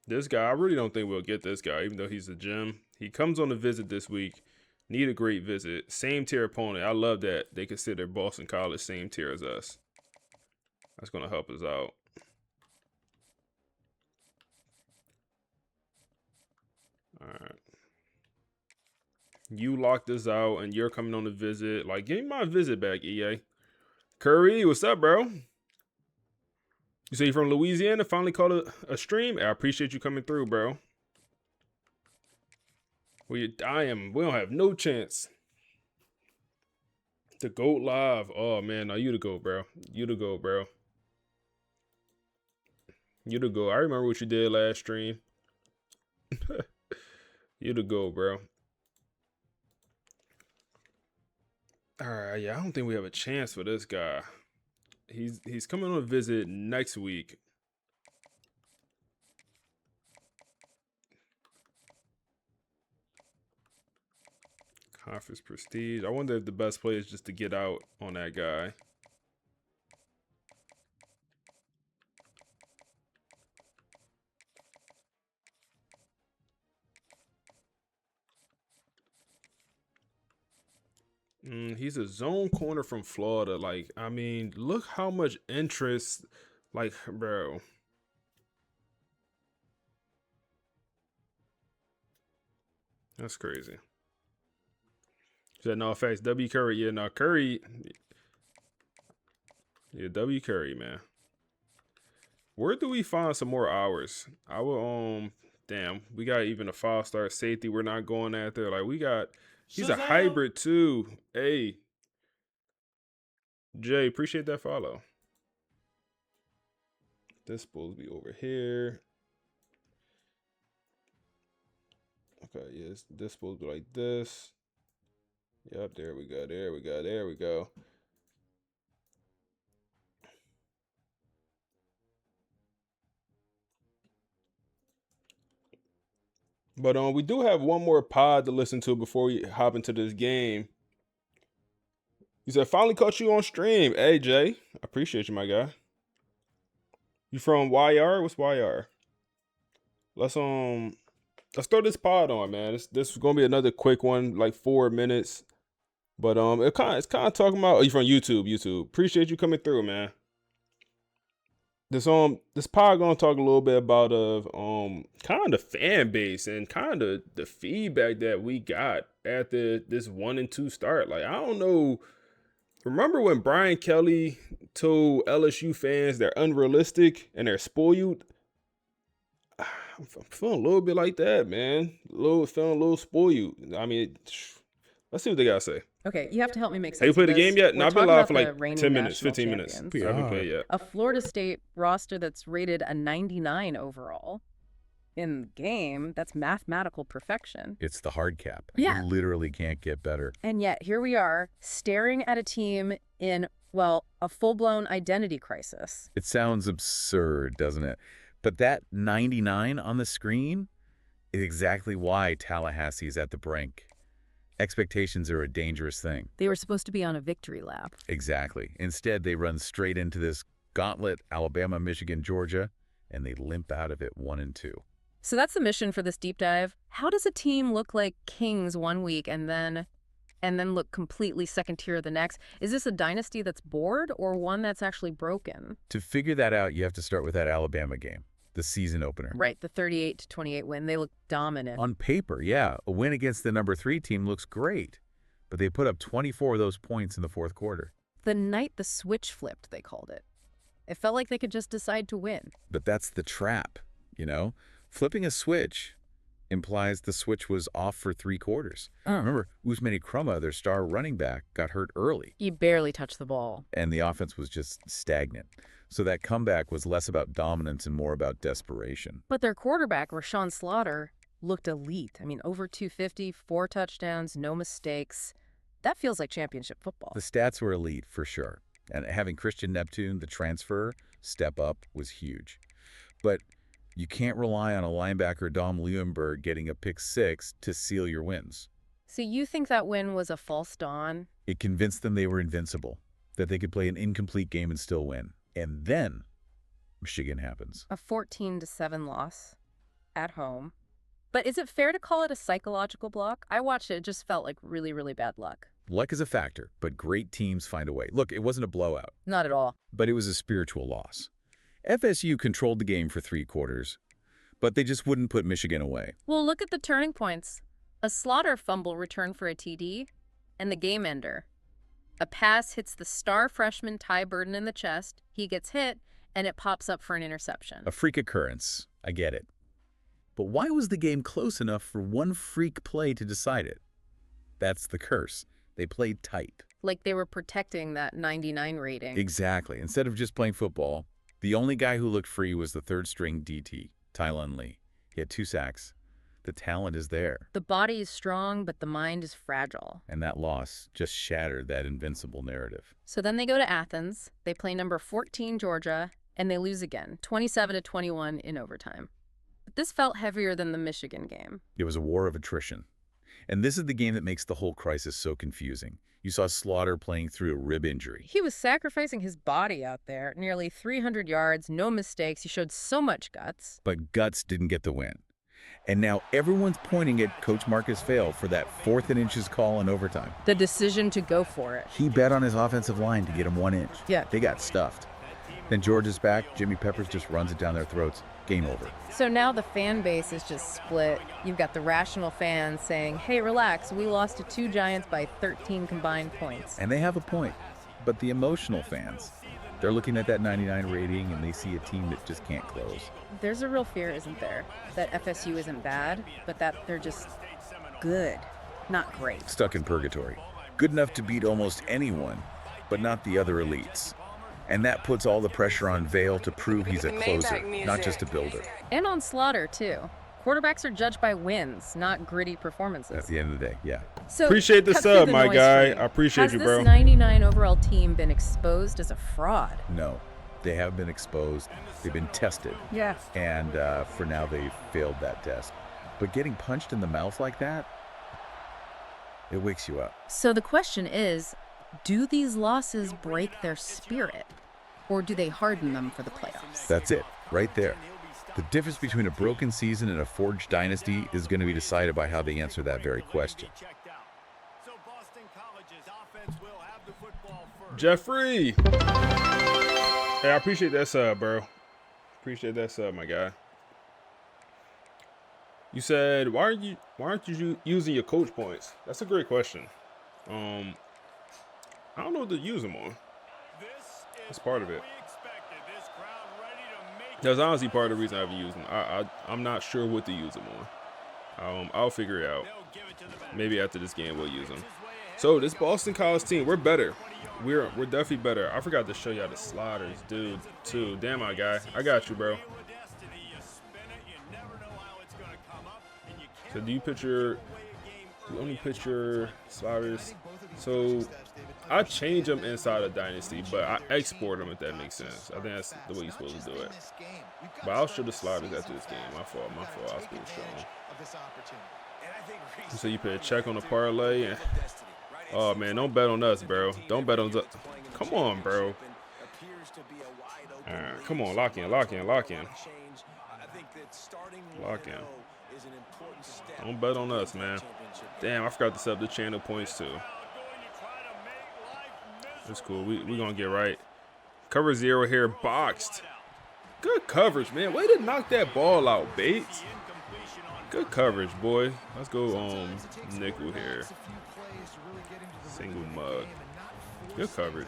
This guy, I really don't think we'll get this guy, even though he's a gem. He comes on a visit this week. Need a great visit. Same tier opponent. I love that they consider Boston College same tier as us. That's going to help us out. All right. You locked this out, and you're coming on a visit. Like, give me my visit back, EA. Curry, what's up, bro? You say you're from Louisiana? Finally caught a stream? I appreciate you coming through, bro. We don't have no chance. The GOAT live. Oh, man. No, you the GOAT, bro. You the GOAT, bro. You the GOAT. I remember what you did last stream. You the GOAT, bro. All right, yeah, I don't think we have a chance for this guy. He's coming on a visit next week. Conference prestige. I wonder if the best play is just to get out on that guy. He's a zone corner from Florida. Like, I mean, look how much interest. Like, bro. That's crazy. Said no effects. W Curry. Yeah, no Curry. Yeah, W Curry, man. Where do we find some more hours? I will damn, we got even a 5-star safety we're not going after. Like, we got he's a hybrid too. Hey. Jay, appreciate that follow. This supposed to be over here. Okay, yes, this supposed to be like this. Yep, there we go, there we go, there we go. But we do have one more pod to listen to before we hop into this game. He said, finally caught you on stream. Hey, Jay, I appreciate you, my guy. You from YR? What's YR? Let's throw this pod on, man. This is gonna be another quick one, like 4 minutes. But it's kind of talking about. Oh, you from YouTube? YouTube. Appreciate you coming through, man. This pod gonna talk a little bit about kind of the fan base and kind of the feedback that we got after this 1 and 2 start. Like, I don't know. Remember when Brian Kelly told LSU fans they're unrealistic and they're spoiled? I'm feeling a little bit like that, man. Feeling a little spoiled. I mean, let's see what they gotta say. Okay, you have to help me make sense. Have you played the game yet? No, I've been live for like reigning 10 minutes, national 15 minutes. champions. I haven't played yet. A Florida State roster that's rated a 99 overall in the game. That's mathematical perfection. It's the hard cap. Yeah. You literally can't get better. And yet here we are staring at a team in, well, a full-blown identity crisis. It sounds absurd, doesn't it? But that 99 on the screen is exactly why Tallahassee is at the brink. Expectations are a dangerous thing. They were supposed to be on a victory lap. Exactly. Instead, they run straight into this gauntlet, Alabama, Michigan, Georgia, and they limp out of it 1 and 2. So that's the mission for this deep dive. How does a team look like kings one week and then look completely second tier the next? Is this a dynasty that's bored or one that's actually broken? To figure that out, you have to start with that Alabama game, the season opener. Right, the 38-28 win. They look dominant. On paper, yeah. A win against the number 3 team looks great, but they put up 24 of those points in the fourth quarter. The night the switch flipped, they called it. It felt like they could just decide to win. But that's the trap, you know? Flipping a switch implies the switch was off for 3 quarters. Remember, Ousmane Krumah, their star running back, got hurt early. He barely touched the ball. And the offense was just stagnant. So that comeback was less about dominance and more about desperation. But their quarterback, Rashawn Slaughter, looked elite. I mean, over 250, 4 touchdowns, no mistakes. That feels like championship football. The stats were elite, for sure. And having Christian Neptune, the transfer, step up was huge. But you can't rely on a linebacker, Dom Leeuwenberg, getting a pick 6 to seal your wins. So you think that win was a false dawn? It convinced them they were invincible, that they could play an incomplete game and still win. And then Michigan happens. A 14-7 loss at home. But is it fair to call it a psychological block? I watched it. It just felt like really, really bad luck. Luck is a factor, but great teams find a way. Look, it wasn't a blowout. Not at all. But it was a spiritual loss. FSU controlled the game for 3 quarters, but they just wouldn't put Michigan away. Well, look at the turning points. A Slaughter fumble return for a TD, and the game ender. A pass hits the star freshman Ty Burden in the chest. He gets hit, and it pops up for an interception. A freak occurrence. I get it. But why was the game close enough for one freak play to decide it? That's the curse. They played tight. Like they were protecting that 99 rating. Exactly. Instead of just playing football, the only guy who looked free was the 3rd-string DT, Tylon Lee. He had 2 sacks. The talent is there. The body is strong, but the mind is fragile. And that loss just shattered that invincible narrative. So then they go to Athens. They play number 14 Georgia, and they lose again, 27-21 in overtime. But this felt heavier than the Michigan game. It was a war of attrition. And this is the game that makes the whole crisis so confusing. You saw Slaughter playing through a rib injury. He was sacrificing his body out there. Nearly 300 yards, no mistakes. He showed so much guts. But guts didn't get the win. And now everyone's pointing at Coach Marcus Vail for that 4th and inches call in overtime. The decision to go for it. He bet on his offensive line to get him 1 inch. Yeah. They got stuffed. Then Georgia's back. Jimmy Peppers just runs it down their throats. Game over. So now the fan base is just split. You've got the rational fans saying, hey, relax, we lost to 2 Giants by 13 combined points. And they have a point. But the emotional fans, they're looking at that 99 rating and they see a team that just can't close. There's a real fear, isn't there? That FSU isn't bad, but that they're just good, not great. Stuck in purgatory. Good enough to beat almost anyone, but not the other elites. And that puts all the pressure on Vail to prove he's a closer, not just a builder. And on Slaughter, too. Quarterbacks are judged by wins, not gritty performances. At the end of the day, yeah. So appreciate the cut sub, through my noise guy. for me. I appreciate you, bro. Has this 99 overall team been exposed as a fraud? No, they have been exposed. They've been tested. Yeah. And for now, they've failed that test. But getting punched in the mouth like that, it wakes you up. So the question is, do these losses break their spirit? Or do they harden them for the playoffs? That's it, right there. The difference between a broken season and a forged dynasty is going to be decided by how they answer that very question. Jeffrey! Hey, I appreciate that sub, bro. Appreciate that sub, my guy. You said, why aren't you using your coach points? That's a great question. I don't know what to use them on. That's part of it. That's honestly part of the reason I haven't used them. I'm not sure what to use them on. I'll figure it out. Maybe after this game we'll use them. So this Boston College team, we're better. We're definitely better. I forgot to show y'all the sliders, dude. Too. Damn, my guy. I got you, bro. So do you only picture sliders? So I change them inside of Dynasty, but I export them if that makes sense. I think that's the way you're supposed to do it. But I'll show the sliders after this game. My fault. I was pretty strong. So you put a check on the parlay and oh man, don't bet on us, bro. Don't bet on us. Come on, bro. Come on, lock in. Lock in. Don't bet on us, man. Damn, I forgot to set up the channel points too. That's cool. We're going to get right. Cover 0 here. Boxed. Good coverage, man. Way to knock that ball out, Bates. Good coverage, boy. Let's go nickel here. Single mug. Good coverage.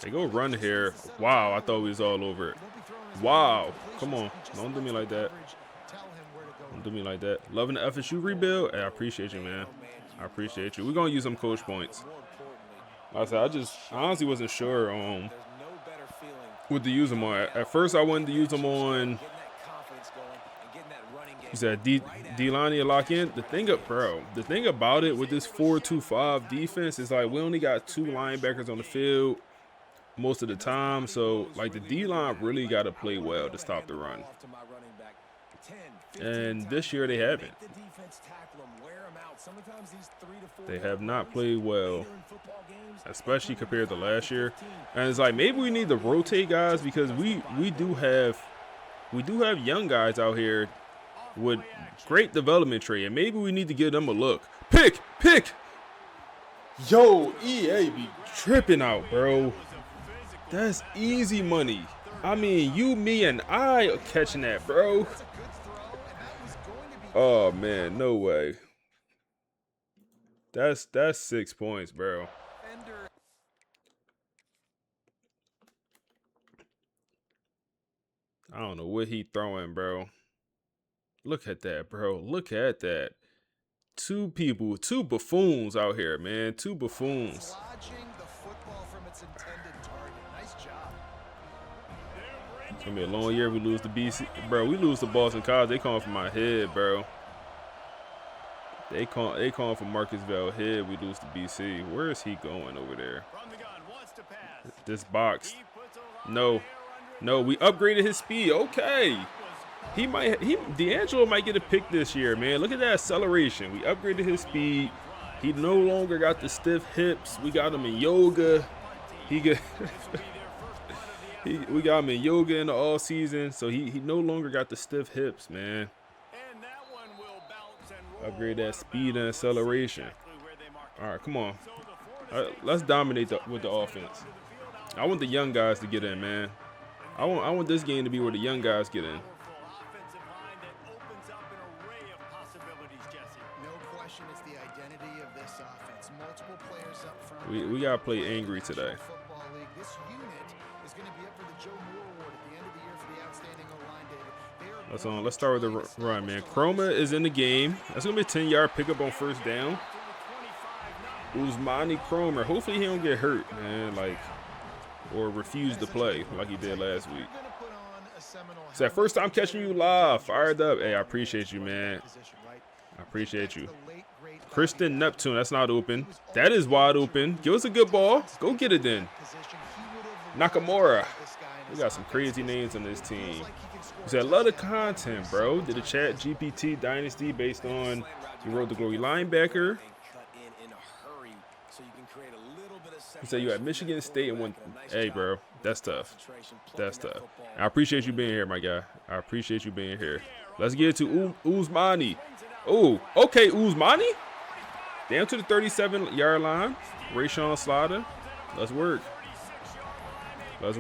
They go run here. Wow, I thought we was all over it. Wow. Come on. Don't do me like that. Don't do me like that. Loving the FSU rebuild. Hey, I appreciate you, man. I appreciate you. We're going to use some coach points. Like I said, I honestly wasn't sure what to use them on. At first, I wanted to use them on. He said D-line to lock in. The thing about it with this 4-2-5 defense is like we only got 2 linebackers on the field most of the time. So like the D-line really got to play well to stop the run. And this year they haven't. They have not played well, especially compared to last year. And it's like maybe we need to rotate guys because we do have young guys out here with great development trait, and maybe we need to give them a look. Pick! Yo, EA be tripping out, bro. That's easy money. I mean, you, me, and I are catching that, bro. Oh, man, no way. That's 6 points, bro. I don't know what he throwing, bro. Look at that, bro. Look at that. 2 people, 2 buffoons out here, man. 2 buffoons. It's gonna be a long year if we lose to BC. Bro, we lose to Boston College. They calling for my head, bro. They calling for Marcusville head. We lose to BC. Where is he going over there? This box. No, we upgraded his speed. Okay. D'Angelo might get a pick this year, man. Look at that acceleration. We upgraded his speed. He no longer got the stiff hips. We got him in yoga. We got him in yoga in the all season, so he no longer got the stiff hips, man. Upgrade that speed and acceleration. All right, come on. Let's dominate with the offense. I want the young guys to get in, man. I want this game to be where the young guys get in. We gotta play angry today. Let's start with the run, man. Chroma is in the game. That's gonna be a 10-yard pickup on first down. Usmani Cromer. Hopefully he don't get hurt, man, or refuse to play like he did last week. It's that first time catching you live. Fired up. Hey, I appreciate you, man. I appreciate you. Kristen Neptune, that's not open. That is wide open. Give us a good ball. Go get it then. Nakamura. We got some crazy names on this team. There's a lot of content, bro. Did a chat GPT Dynasty based on you wrote the glory linebacker. He said you at Michigan State and won. Hey, bro, that's tough. That's tough. I appreciate you being here, my guy. I appreciate you being here. Let's get to Usmani. Oh, okay, Usmani. Down to the 37-yard line. Rayshawn Slaughter. Let's work. Let's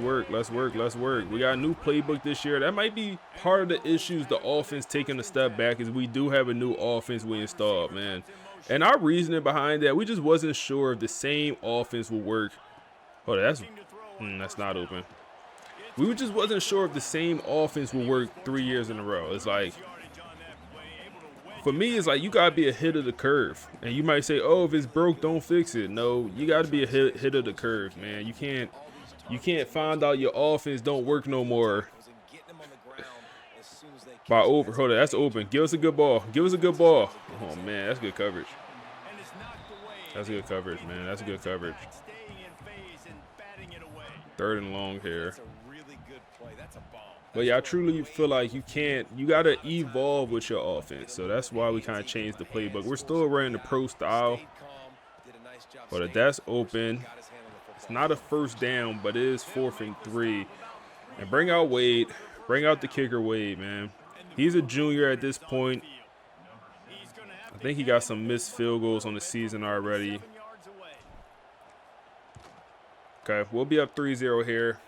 work. We got a new playbook this year. That might be part of the issues the offense taking a step back is we do have a new offense we installed, man. And our reasoning behind that, we just wasn't sure if the same offense will work. Oh, that's not open. We just wasn't sure if the same offense will work 3 years in a row. It's like, for me, it's like you got to be ahead of the curve. And you might say, oh, if it's broke, don't fix it. No, you got to be ahead of the curve, man. You can't find out your offense don't work no more by over. Hold on, that's open. Give us a good ball. Oh, man, that's good coverage. That's good coverage, man. That's good coverage. 3rd and long here. But yeah, I truly feel like you got to evolve with your offense. So that's why we kind of changed the playbook. We're still running the pro style. But if that's open, it's not a first down, but it is 4th and 3. And bring out Wade. Bring out the kicker, Wade, man. He's a junior at this point. I think he got some missed field goals on the season already. Okay, we'll be up 3-0 here.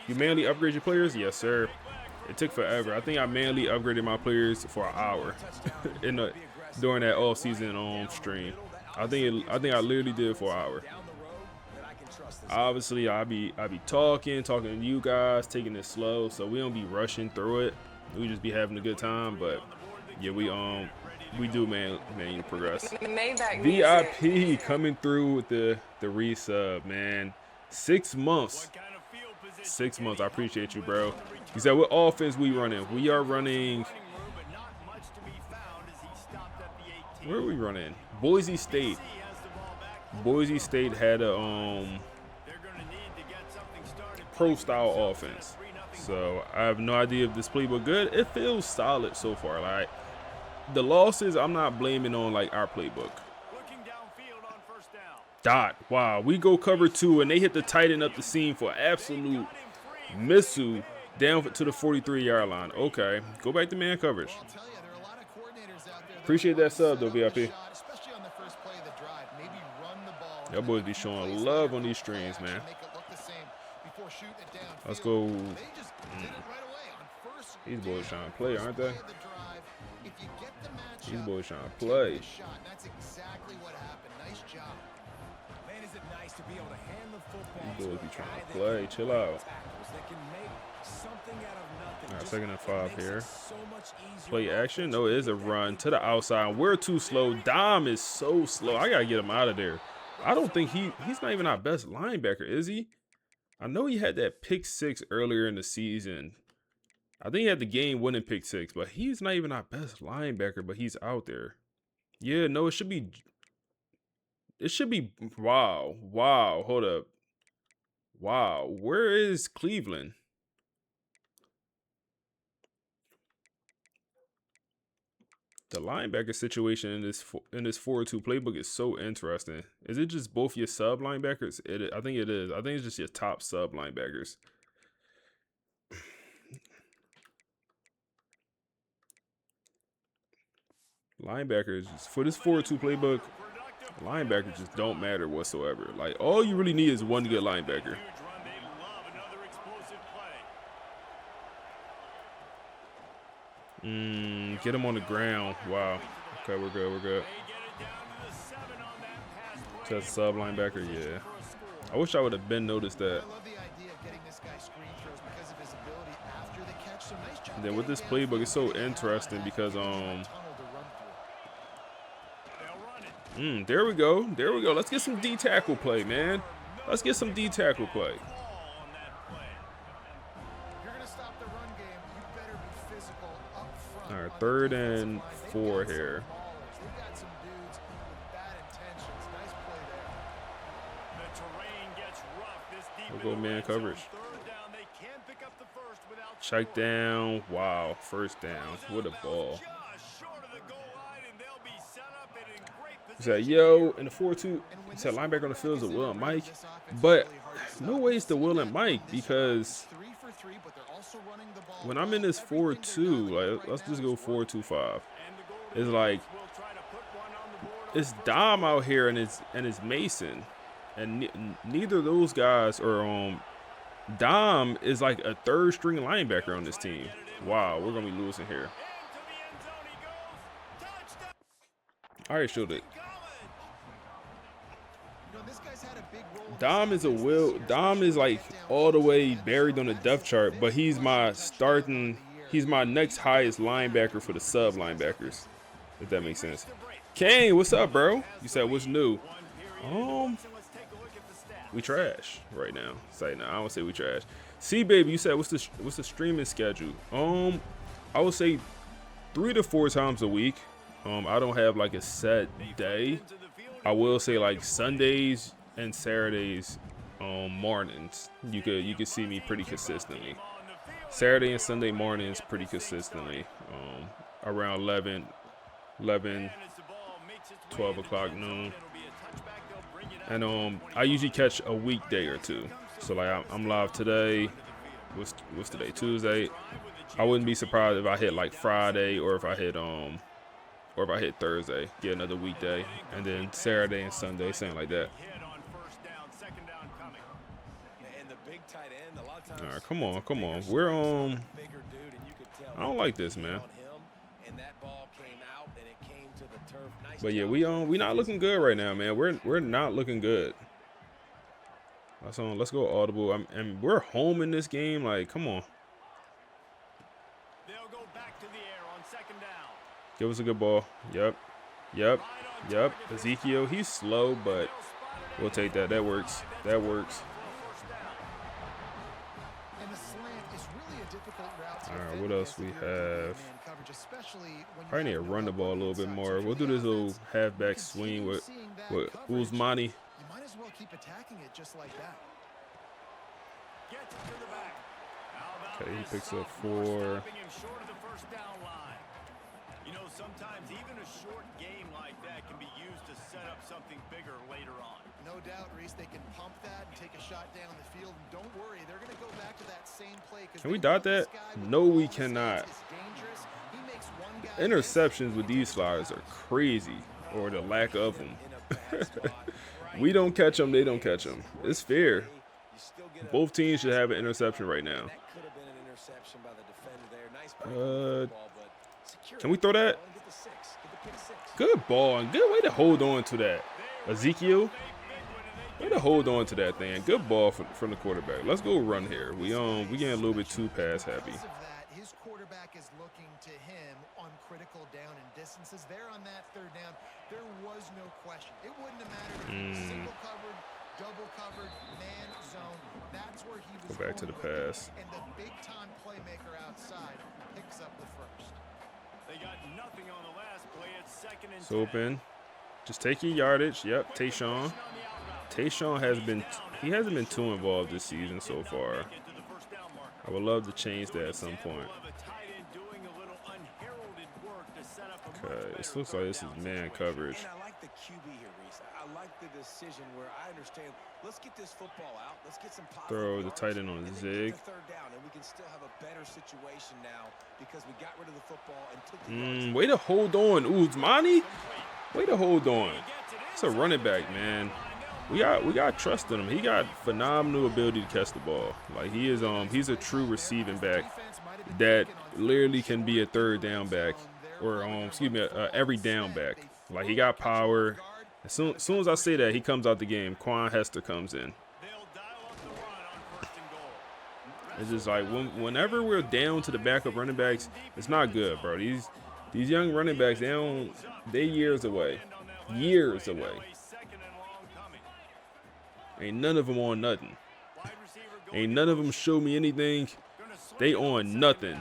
You manually upgrade your players? Yes, sir. It took forever. I think I manually upgraded my players for an hour during that off-season stream. I think I literally did it for an hour. Obviously, I be talking to you guys, taking it slow, so we don't be rushing through it. We just be having a good time. But yeah, we do, man, you progress. VIP coming through with the resub, man. 6 months. 6 months. I appreciate you, bro. He said, what offense we running? We are running. Where are we running? Boise State. Boise State had a pro style offense. So I have no idea if this playbook good. It feels solid so far. Like the losses, I'm not blaming on like our playbook. Dot. Wow, we go cover 2 and they hit the tighten up the seam for absolute missile down to the 43-yard line. Okay, go back to man coverage. Appreciate that sub though, VIP. Y'all boys be showing love on these streams, man. Let's go. These boys trying to play, aren't they? These boys trying to play. These boys be trying to play. Chill out. All right, 2nd and 5 here. Play action. No, it is a run to the outside. We're too slow. Dom is so slow. I got to get him out of there. I don't think he's not even our best linebacker, is he? I know he had that pick 6 earlier in the season. I think he had the game-winning pick 6, but he's not even our best linebacker, but he's out there. Yeah, no, it should be. Wow, hold up. Wow, where is Cleveland? The linebacker situation in this 4-2 playbook is so interesting. Is it just both your sub linebackers? I think it is. I think it's just your top sub linebackers. Linebackers for this 4-2 playbook, linebackers just don't matter whatsoever. Like all you really need is one good linebacker. Get him on the ground. Wow. Okay, we're good. Just sub linebacker, yeah. I wish I would have been noticed that. And then with this playbook, it's so interesting because there we go. Let's get some D tackle play, man. Let's get some D tackle play. All right, 3rd and 4 here. We'll go man coverage. Check down. Wow, 1st down. What a ball. He said, yo, in the 4-2, he said linebacker on the field is a Will and Mike. But no way it's the Will and Mike because when I'm in this 4-2, like, let's just go 4-2-5. It's like it's Dom out here and it's Mason, and neither of those guys are Dom is like a 3rd string linebacker on this team. Wow, we're gonna be losing here. All right, showed it. Dom is like all the way buried on the depth chart, but he's my next highest linebacker for the sub linebackers, if that makes sense. Kane, what's up, bro? You said what's new? We trash right now. Say no, I don't say we trash. See, baby, you said what's the streaming schedule? I would say 3 to 4 times a week. I don't have like a set day. I will say like Sundays and Saturdays mornings. You could see me pretty consistently. Saturday and Sunday mornings pretty consistently. Around 11, 12 o'clock noon. And I usually catch a weekday or 2. So like I'm live today. What's today? Tuesday. I wouldn't be surprised if I hit like Friday or if I hit Thursday, get another weekday, and then Saturday and Sunday, something like that. All right, come on. We're I don't like this, man. But yeah, we not looking good right now, man. We're not looking good. Let's go audible. And we're home in this game. Like, come on. They'll go back to the air on second down. Give us a good ball. Yep. Yep. Yep. Ezekiel, he's slow, but we'll take that. That works. That works. All right, what else we have? Probably need to run the ball a little bit more. We'll do this little halfback swing with Usmani. You might as well keep attacking it just like that. Okay, he picks up 4. You know, sometimes even a short game like that can be used to set up something bigger later on. No doubt, Reese, they can pump that and take a shot down the field. And don't worry, they're going to go back to that same play. Can we dot that? No, we cannot. Interceptions with these slides are crazy, or the lack of them. We don't catch them, they don't catch them. It's fair. Both teams should have an interception right now. Can we throw that? Good ball and good way to hold on to that. Ezekiel, way to hold on to that thing. Good ball from the quarterback. Let's go run here. We getting a little bit too pass happy. His quarterback is looking to him on critical down and distances. There on that third down, there was no question. It wouldn't have mattered if he was single covered, double covered, man zone. That's where he was. Go back to the pass. And the big time playmaker outside picks up the first. They got nothing on the last play. It's second and 10. It's open. Just take your yardage. Yep, Tayshawn. Tayshawn hasn't been too involved this season so far. I would love to change that at some point. Okay, this looks like this is man coverage. And I like the QB here, Reese. I like the decision where I understand. Let's get this football out. Let's get some positive Throw the yards, tight end on and then zig. get the third down, and we can still have a better situation now because we got rid of the football and took the yards. Way to hold on, Usmani. Way to hold on. It's a running back, man. We got trust in him. He got phenomenal ability to catch the ball. Like he's a true receiving back that literally can be a third down back or every down back. Like he got power. As soon as I say that, he comes out the game. Quan Hester comes in. It's just like whenever we're down to the backup running backs, it's not good, bro. These young running backs, they're years away. Years away. Ain't none of them on nothing. Ain't none of them show me anything. They on nothing.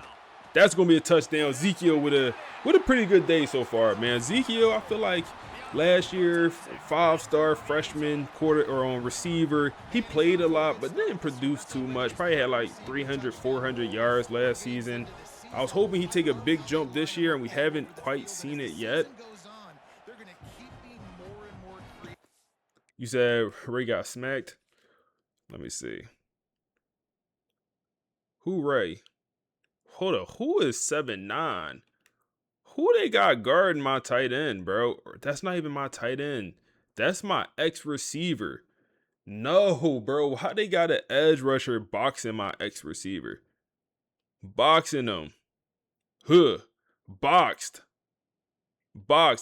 That's gonna be a touchdown. Ezekiel with a pretty good day so far, man. Ezekiel, I feel like last year, 5-star freshman receiver. He played a lot, but didn't produce too much. Probably had like 300, 400 yards last season. I was hoping he'd take a big jump this year, and we haven't quite seen it yet. You said Ray got smacked? Let me see. Who Ray? Hold up. Who is 7'9"? Who they got guarding my tight end, bro? That's not even my tight end. That's my ex-receiver. No, bro. How they got an edge rusher boxing my ex-receiver? Boxing him. Boxed.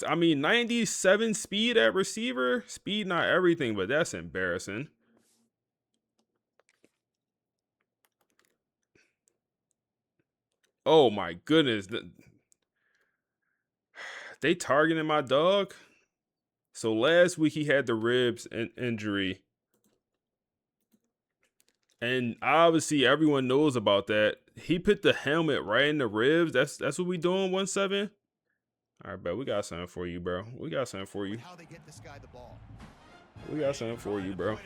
I mean, 97 speed at receiver. Speed not everything, but that's embarrassing. Oh my goodness. They targeting my dog. So last week he had the ribs injury. And obviously everyone knows about that. He put the helmet right in the ribs. That's what we doing, 1-7. All right, bro. We got something for you, bro. We got something for you. We got something for you, bro.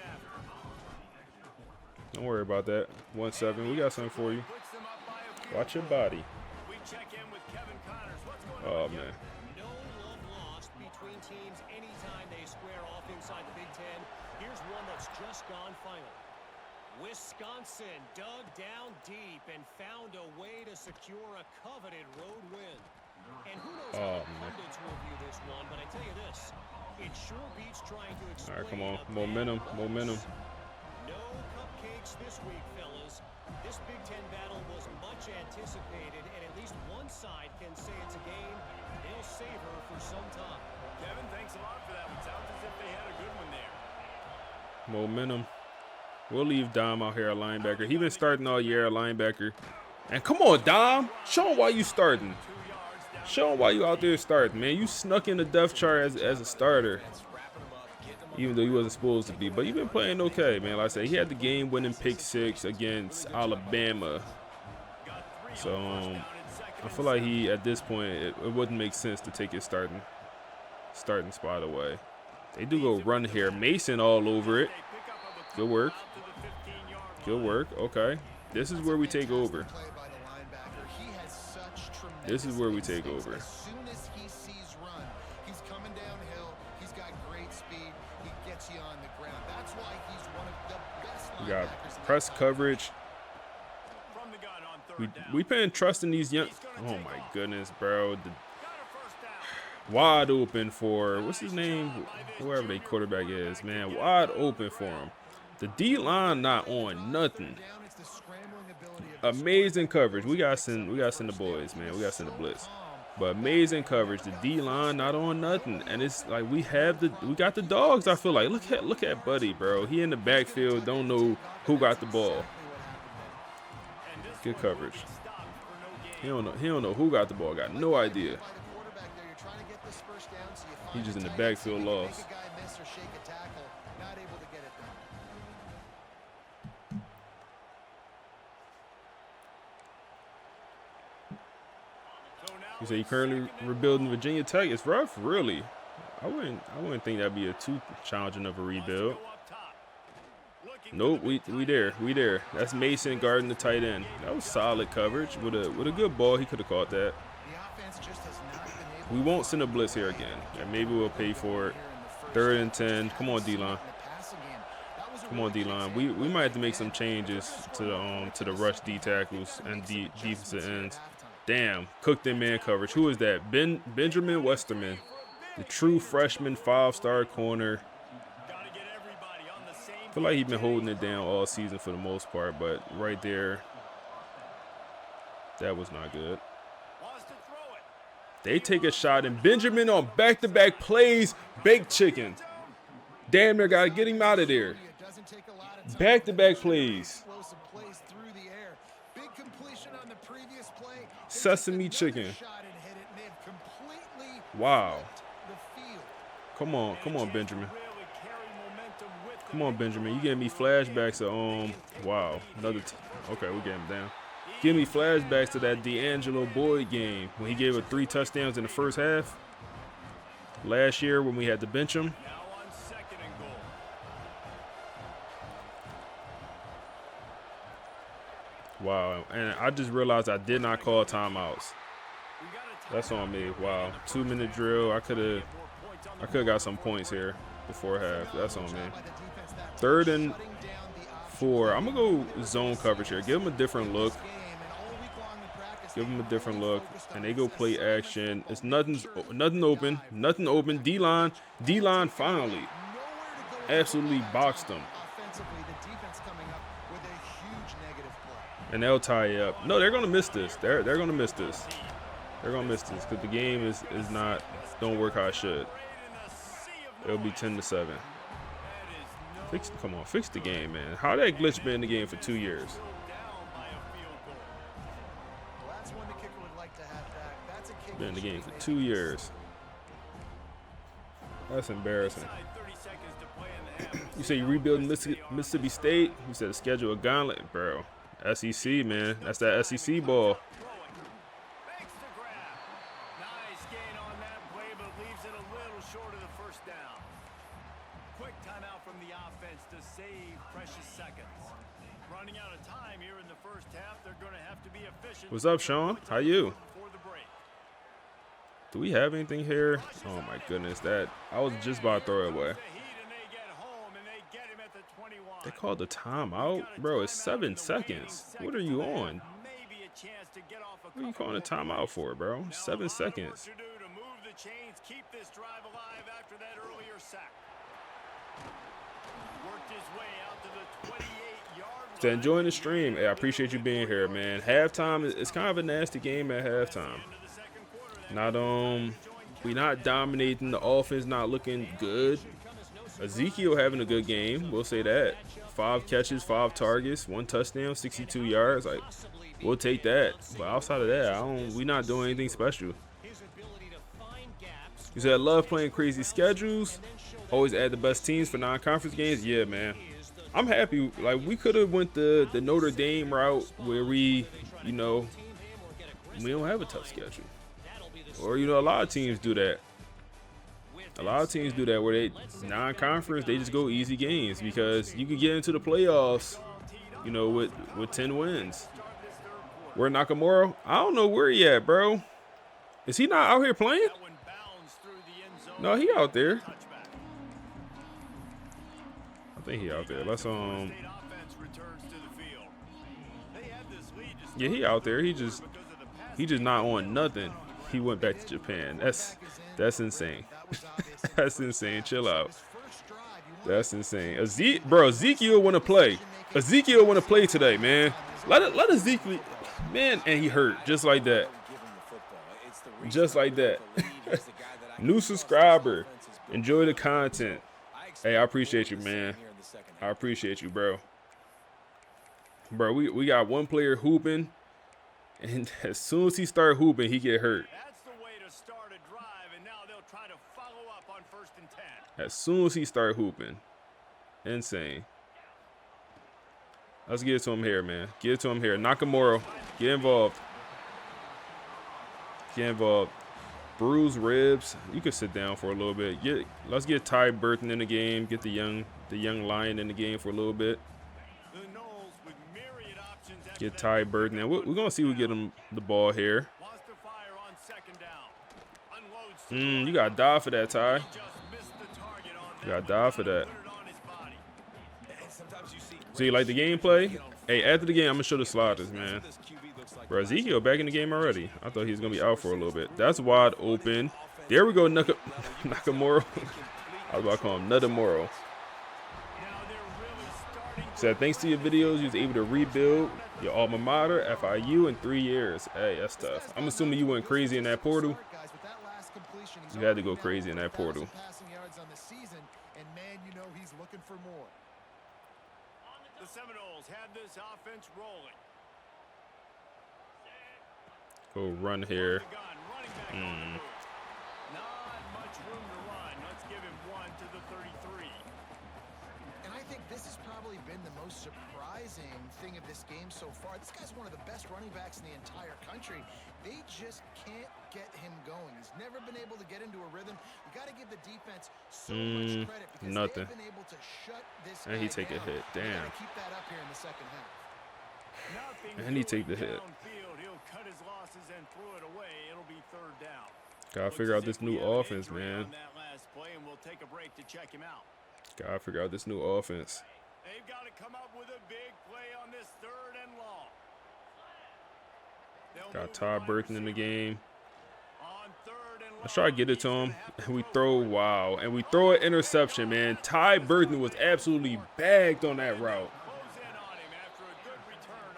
Don't worry about that. 1-7. We got something for you. Watch your body. Oh, man. No love lost between teams anytime they square off inside the Big Ten. Here's one that's just gone final. Wisconsin dug down deep and found a way to secure a coveted road win. And who knows how pundits will view this one, but I tell you this, it sure beats trying to explain. All right, come on. Momentum. No cupcakes this week, fellas. This Big Ten battle was much anticipated, and at least one side can say it's a game they'll savor for some time. Kevin, thanks a lot for that. It sounds as if they had a good one there. Momentum. We'll leave Dom out here at linebacker. He been starting all year at linebacker. And come on, Dom. Show him why you starting. Show him why you out there starting, man. You snuck in the depth chart as a starter, even though you wasn't supposed to be. But you've been playing okay, man. Like I said, he had the game-winning pick 6 against Alabama. So I feel like at this point, it wouldn't make sense to take his starting spot away. They do go run here. Mason all over it. Good work. Good work. Okay. This is where we take over. This is where we take over. As soon as he sees run, he's coming downhill. He's got great speed. He gets you on the ground. That's why he's one of the best linebackers. We got press coverage. We paying trust in these young. Oh my goodness, bro. Wide open for what's his name? Whoever their quarterback is, man. Wide open for him. The D line not on nothing. Amazing coverage. We got to send the boys, man. We got to send the blitz. But amazing coverage. The D line not on nothing, and it's like we got the dogs. I feel like look at Buddy, bro. He in the backfield, don't know who got the ball. Good coverage. He don't know who got the ball. Got no idea. He just in the backfield lost. You say you currently rebuilding Virginia Tech. It's rough, really. I wouldn't think that'd be a too challenging of a rebuild. Nope, we there. That's Mason guarding the tight end. That was solid coverage with a good ball. He could have caught that. We won't send a blitz here again, and maybe we'll pay for it. 3rd and 10. Come on, D-line. Come on, D-line. We might have to make some changes to the rush D tackles and defensive ends. Damn, cooked in man coverage. Who is that? Benjamin Westerman, the true freshman 5-star corner. I feel like he's been holding it down all season for the most part, but right there, that was not good. They take a shot, and Benjamin on back-to-back plays, baked chicken. Damn, they got to get him out of there. Back-to-back plays. Sesame chicken. Wow. Come on, Benjamin. Come on, Benjamin. You gave me flashbacks of wow. Okay, we get him down. Give me flashbacks to that D'Angelo Boyd game when he gave us 3 touchdowns in the first half. Last year when we had to bench him. Wow, and I just realized I did not call timeouts. That's on me. Wow, 2-minute drill. I could have got some points here before half. That's on me. 3rd and 4. I'm gonna go zone coverage here. Give them a different look. Give them a different look, and they go play action. It's nothing open. D-line finally absolutely boxed them. And they'll tie you up. No, they're gonna miss this. They're gonna miss this. They're gonna miss this because the game is not don't work how it should. It'll be 10-7. Come on, fix the game, man. How that glitch been in the game for 2 years? Been in the game for 2 years. That's embarrassing. You say you rebuilding Mississippi State? You said schedule a Gauntlet, bro. SEC, man. That's that SEC ball. Nice gain on that play, but leaves it a little short of the first down. Quick timeout from the offense to save precious seconds. Running out of time here in the first half. They're going to have to be efficient. What's up, Sean? How you? Do we have anything here? Oh my goodness, I was just about to throw it away. They called the timeout? Bro, it's 7 seconds. What are you on? What are you calling a timeout for, bro? 7 seconds. So enjoying the stream. Hey, I appreciate you being here, man. Halftime, it's kind of a nasty game at halftime. We not dominating. The offense not looking good. Ezekiel having a good game. We'll say that. 5 catches, 5 targets, 1 touchdown, 62 yards. Like, we'll take that. But outside of that, we're not doing anything special. You said I love playing crazy schedules. Always add the best teams for non-conference games. Yeah, man. I'm happy. Like, we could have went the Notre Dame route where we don't have a tough schedule. Or, a lot of teams do that. A lot of teams do that where they non-conference, they just go easy games because you can get into the playoffs, with 10 wins. Where Nakamura? I don't know where he at, bro. Is he not out here playing? No, he out there. I think he out there. Let's yeah, he out there. He just not on nothing. He went back to Japan. That's insane. That's insane. Chill out. That's insane. Ezekiel want to play. Ezekiel want to play today, man. Let Ezekiel, man, and he hurt just like that. Just like that. New subscriber. Enjoy the content. Hey, I appreciate you, man. I appreciate you, bro. Bro, we got one player hooping, and as soon as he start hooping, he get hurt. As soon as he start hooping. Insane. Let's get it to him here, man. Get it to him here. Nakamura, get involved. Get involved. Bruised ribs. You can sit down for a little bit. Let's get Ty Burton in the game. Get the young lion in the game for a little bit. Get Ty Burton, and we're gonna see who get him the ball here. You gotta die for that, Ty. You gotta die for that. So you like the gameplay? Hey, after the game, I'm gonna show the sliders, man. Bro, Ezekiel back in the game already. I thought he was gonna be out for a little bit. That's wide open. There we go, Nakamura. I was about to call him Nakamura. Said thanks to your videos, you was able to rebuild your alma mater, FIU, in 3 years. Hey, that's tough. I'm assuming you went crazy in that portal. You had to go crazy in that portal. The Seminoles have this offense rolling. Go run here. Not much room to run. Let's give him 1 to the 33. And I think this has probably been the most surprising thing of this game so far. This guy's one of the best running backs in the entire country. They just can't get him going. He's never been able to get into a rhythm. You got to give the defense so much credit because they've been able to shut this and he take down. a hit. Damn. Keep that up here in the second half. And he take the hit. He'll cut his losses and throw it away. It'll be 3rd down. Gotta figure out this new offense, man. Gotta figure out this new offense. They've got to come up with a big play on this 3rd and long. Got Todd Burton in the game. Let's try to get it to him. And we throw, wow. And we throw an interception, man. Ty Burton was absolutely bagged on that route.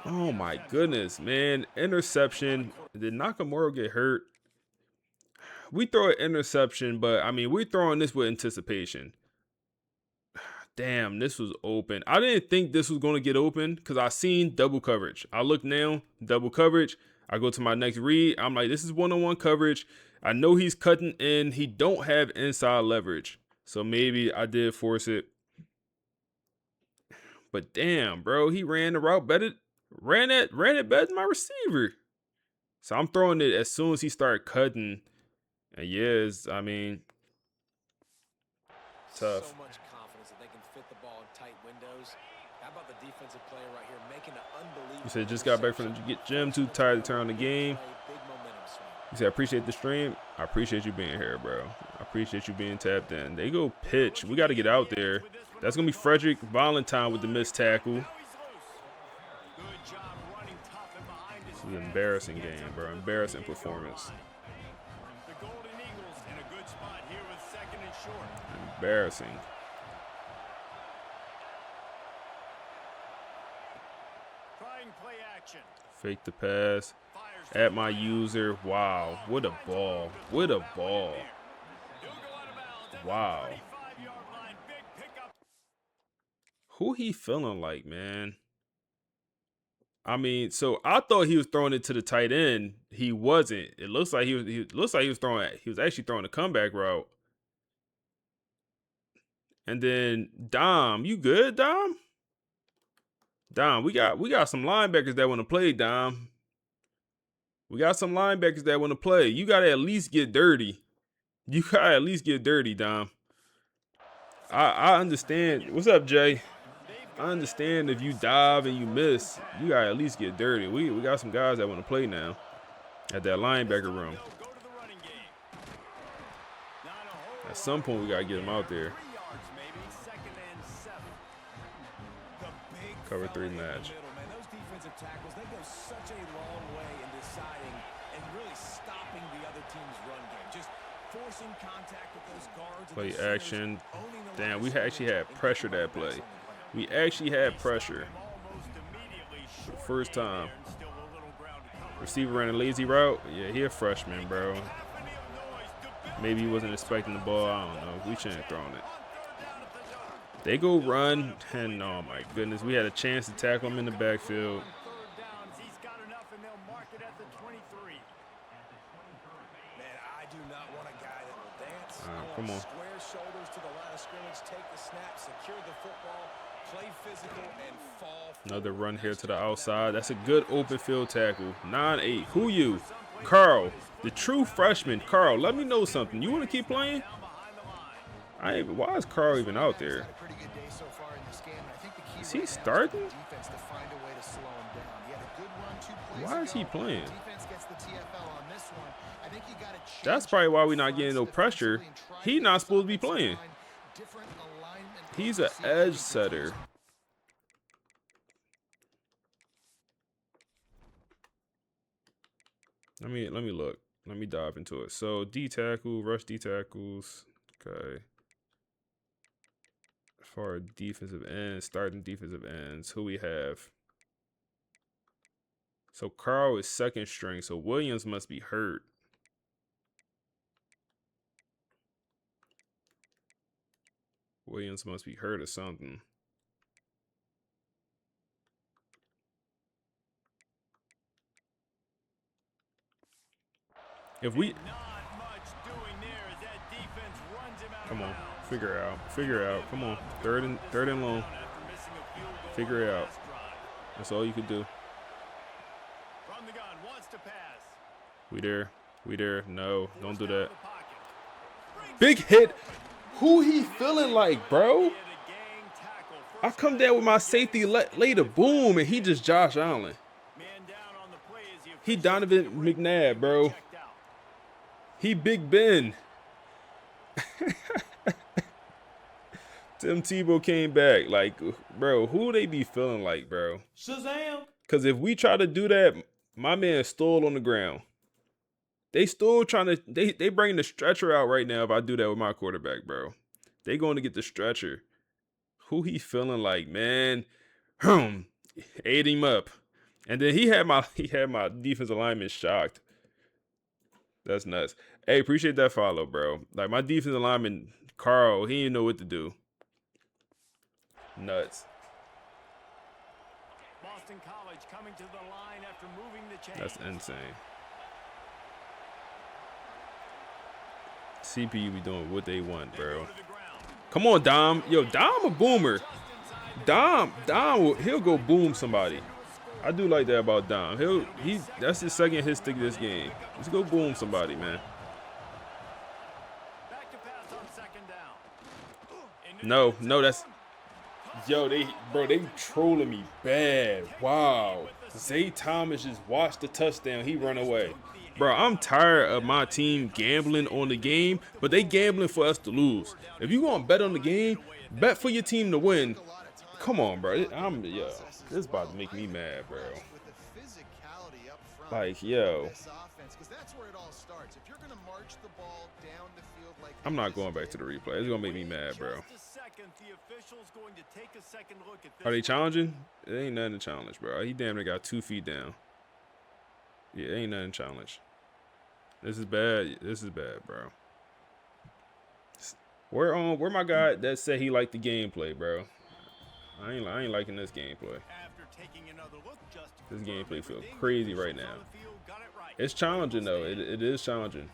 Oh, my goodness, man. Interception. Did Nakamura get hurt? We throw an interception, but, I mean, we're throwing this with anticipation. Damn, this was open. I didn't think this was going to get open because I seen double coverage. I look now, double coverage. I go to my next read. I'm like, this is one-on-one coverage. I know he's cutting in. He don't have inside leverage. So maybe I did force it. But damn, bro, he ran the route better. Ran it better than my receiver. So I'm throwing it as soon as he started cutting. And yes, I mean, tough. So much confidence that they can fit the ball in tight windows. How about the defensive player right here making an unbelievable. He said just got back from the gym, too tired to turn on the game. He said, I appreciate the stream. I appreciate you being here, bro. I appreciate you being tapped in. They go pitch. We got to get out there. That's going to be Frederick Valentine with the missed tackle. This is an embarrassing game, bro. Embarrassing performance. Embarrassing. Fake the pass. At my user. Wow. What a ball. What a ball. Wow. Who he feeling like, man? I mean, so I thought he was throwing it to the tight end. He wasn't. It looks like he was. Looks like he was throwing. He was actually throwing a comeback route. And then Dom, you good, Dom? Dom, we got some linebackers that want to play, Dom. We got some linebackers that want to play. You gotta at least get dirty. You gotta at least get dirty, Dom. I understand. What's up, Jay? I understand if you dive and you miss, you gotta at least get dirty. We got some guys that want to play now at that linebacker room. At some point, we gotta get them out there. Cover 3 match. Those defensive tackles, they go such a long way in deciding and really stopping the other team's run game. Just forcing contact with those guards. Play action. Damn, we actually had pressure that play. We actually had pressure. First time. Receiver ran a lazy route. Yeah, he a freshman, bro. Maybe he wasn't expecting the ball. I don't know. We shouldn't have thrown it. They go run, and oh my goodness, we had a chance to tackle him in the backfield. Come on. Square shoulders to the line of scrimmage, take the snap, secure the football, play physical, and fall. Another run here to the outside. That's a good open field tackle. 9-8. Who you? Carl, the true freshman. Carl, let me know something. You want to keep playing? Why is Carl even out there? Is he starting? Why is he playing? That's probably why we're not getting no pressure. He's not supposed to be playing. He's an edge setter. Let me look. Let me dive into it. So D tackle, rush D tackles. Okay. As far as defensive ends, starting defensive ends, who we have? So Carl is second string, so Williams must be hurt. Williams must be hurt or something. If we come on, figure it out. Come on, third and long. Figure it out. That's all you can do. We there. No, don't do that. Big hit. Who he feeling like, bro? I come down with my safety later, boom, and he just Josh Allen. He Donovan McNabb, bro. He Big Ben. Tim Tebow came back. Like, bro, who they be feeling like, bro? Shazam! Because if we try to do that, my man stole on the ground. They still trying to, they bring the stretcher out right now if I do that with my quarterback, bro. They going to get the stretcher. Who he feeling like, man? Ate him up. And then he had my defensive lineman shocked. That's nuts. Hey, appreciate that follow, bro. Like, my defensive lineman, Carl, he didn't know what to do. Nuts. Boston College coming to the line after moving the chains. That's insane. CPU be doing what they want, bro. Come on, Dom. Yo, Dom a boomer. Dom, he'll go boom somebody. I do like that about Dom. That's his second hit stick this game. Let's go boom somebody, man. No, that's they trolling me bad. Wow. Zay Thomas just watched the touchdown. He run away. Bro, I'm tired of my team gambling on the game, but they gambling for us to lose. If you want to bet on the game, bet for your team to win. Come on, bro. This is about to make me mad, bro. Like, yo. I'm not going back to the replay. It's going to make me mad, bro. Are they challenging? It ain't nothing to challenge, bro. He damn near got 2 feet down. Yeah, ain't nothing to challenge. This is bad. This is bad, bro. Where my guy that said he liked the gameplay, bro? I ain't liking this gameplay. After taking another look, just This confirmed gameplay feels everything. crazy right Officials now. on the field got it right. It's challenging though. It is challenging.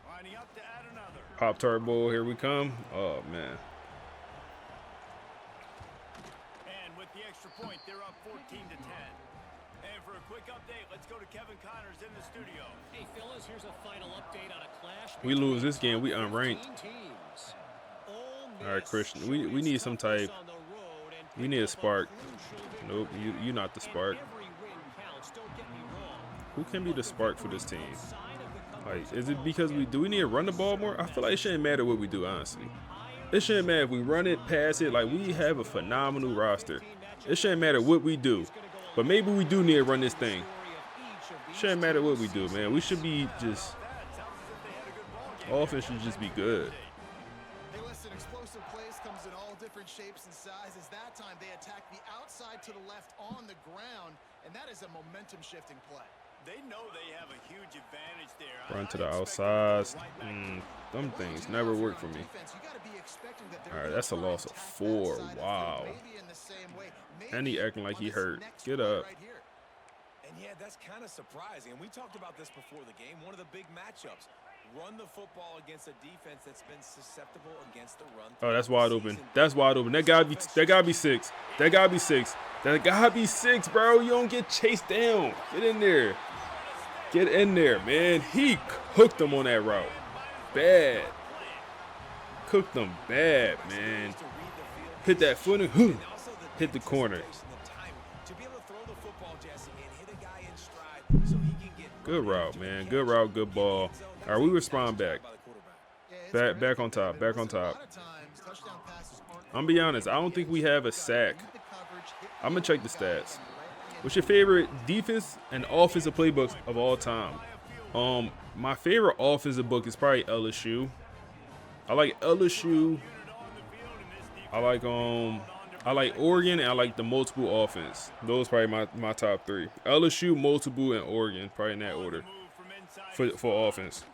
Lining up to add another. Pop Tart Bowl, here we come. Oh man. And with the extra point, they're up 14-10. And for a quick update, let's go to Kevin Connors in the studio. Hey, fellas, here's a final update on a clash. We lose this game, we unranked. Teams. All right, Christian. We need some type. We need a spark. Nope, you not the spark. Who can be the spark for this team? Like, is it because do we need to run the ball more? I feel like it shouldn't matter what we do, honestly. It shouldn't matter if we run it, pass it. Like, we have a phenomenal roster. It shouldn't matter what we do. But maybe we do need to run this thing. Shouldn't matter what we do, man. We should be just... Offense should just be good. Hey, listen, explosive plays comes in all different shapes and sizes. That time they attacked the outside to the left on the ground, and that is a momentum-shifting play. They know they have a huge advantage there. Run to the outside. Them things never work for me. All right, that's a loss of 4. Wow. And he acting like he hurt. Get up. And yeah, that's kind of surprising. And we talked about this before the game. One of the big matchups. Run the football against a defense that's been susceptible against the run. Oh, that's wide open. That's wide open. That gotta be 6. That gotta be 6. That gotta be 6, bro. You don't get chased down. Get in there. Get in there, man. He cooked them on that route. Bad. Cooked them bad, man. Hit that foot and hit the corner. Good route, man. Good route, good ball. All right, we respond back. Back on top. Back on top. I'm gonna be honest. I don't think we have a sack. I'm gonna check the stats. What's your favorite defense and offensive playbooks of all time? My favorite offensive book is probably LSU. I like LSU. I like Oregon, and I like the multiple offense. Those probably my top 3. LSU, multiple, and Oregon, probably in that order for offense.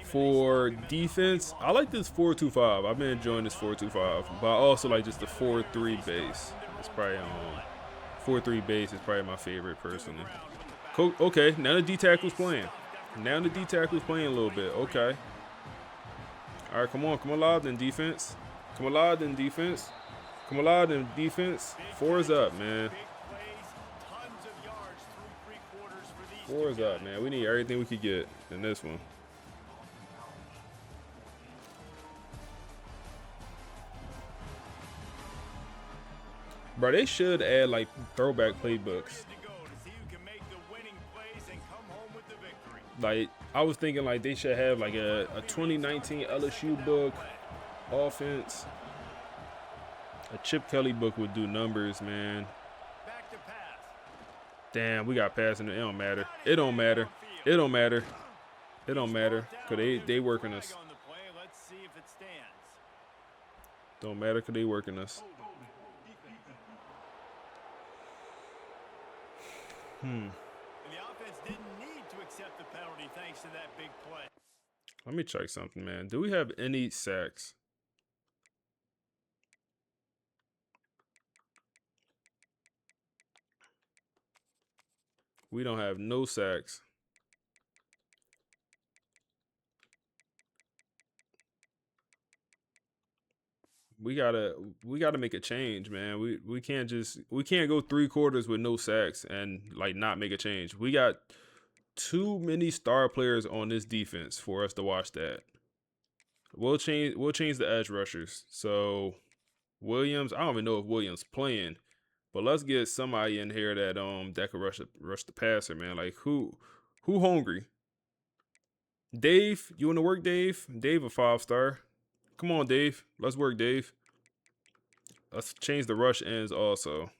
For defense, I like this 4-2-5. I've been enjoying this 4-2-5, but I also like just the 4-3 base. It's probably 4-3 base is probably my favorite personally. Okay, now the D tackle's playing. Now the D tackle's playing a little bit. Okay. All right, come on alive then, defense. Come alive then, defense. Come alive then, defense. 4 is up, man. 4 is up, man. We need everything we could get in this one. Bro, they should add like throwback playbooks. Like, I was thinking like they should have like a 2019 LSU book, offense. A Chip Kelly book would do numbers, man. Damn, we got passing. It don't matter. It don't matter. It don't matter. It don't matter. Cause they working us. Don't matter cause they working us. And the offense didn't need to accept the penalty thanks to that big play. Let me check something, man. Do we have any sacks? We don't have no sacks. We gotta make a change, man. We can't go 3 quarters with no sacks and like not make a change. We got too many star players on this defense for us to watch that. We'll change the edge rushers. So Williams, I don't even know if Williams playing, but let's get somebody in here that could rush the passer, man. Like who hungry? Dave, you want to work, Dave? Dave a 5-star. Come on, Dave. Let's work, Dave. Let's change the rush ends also.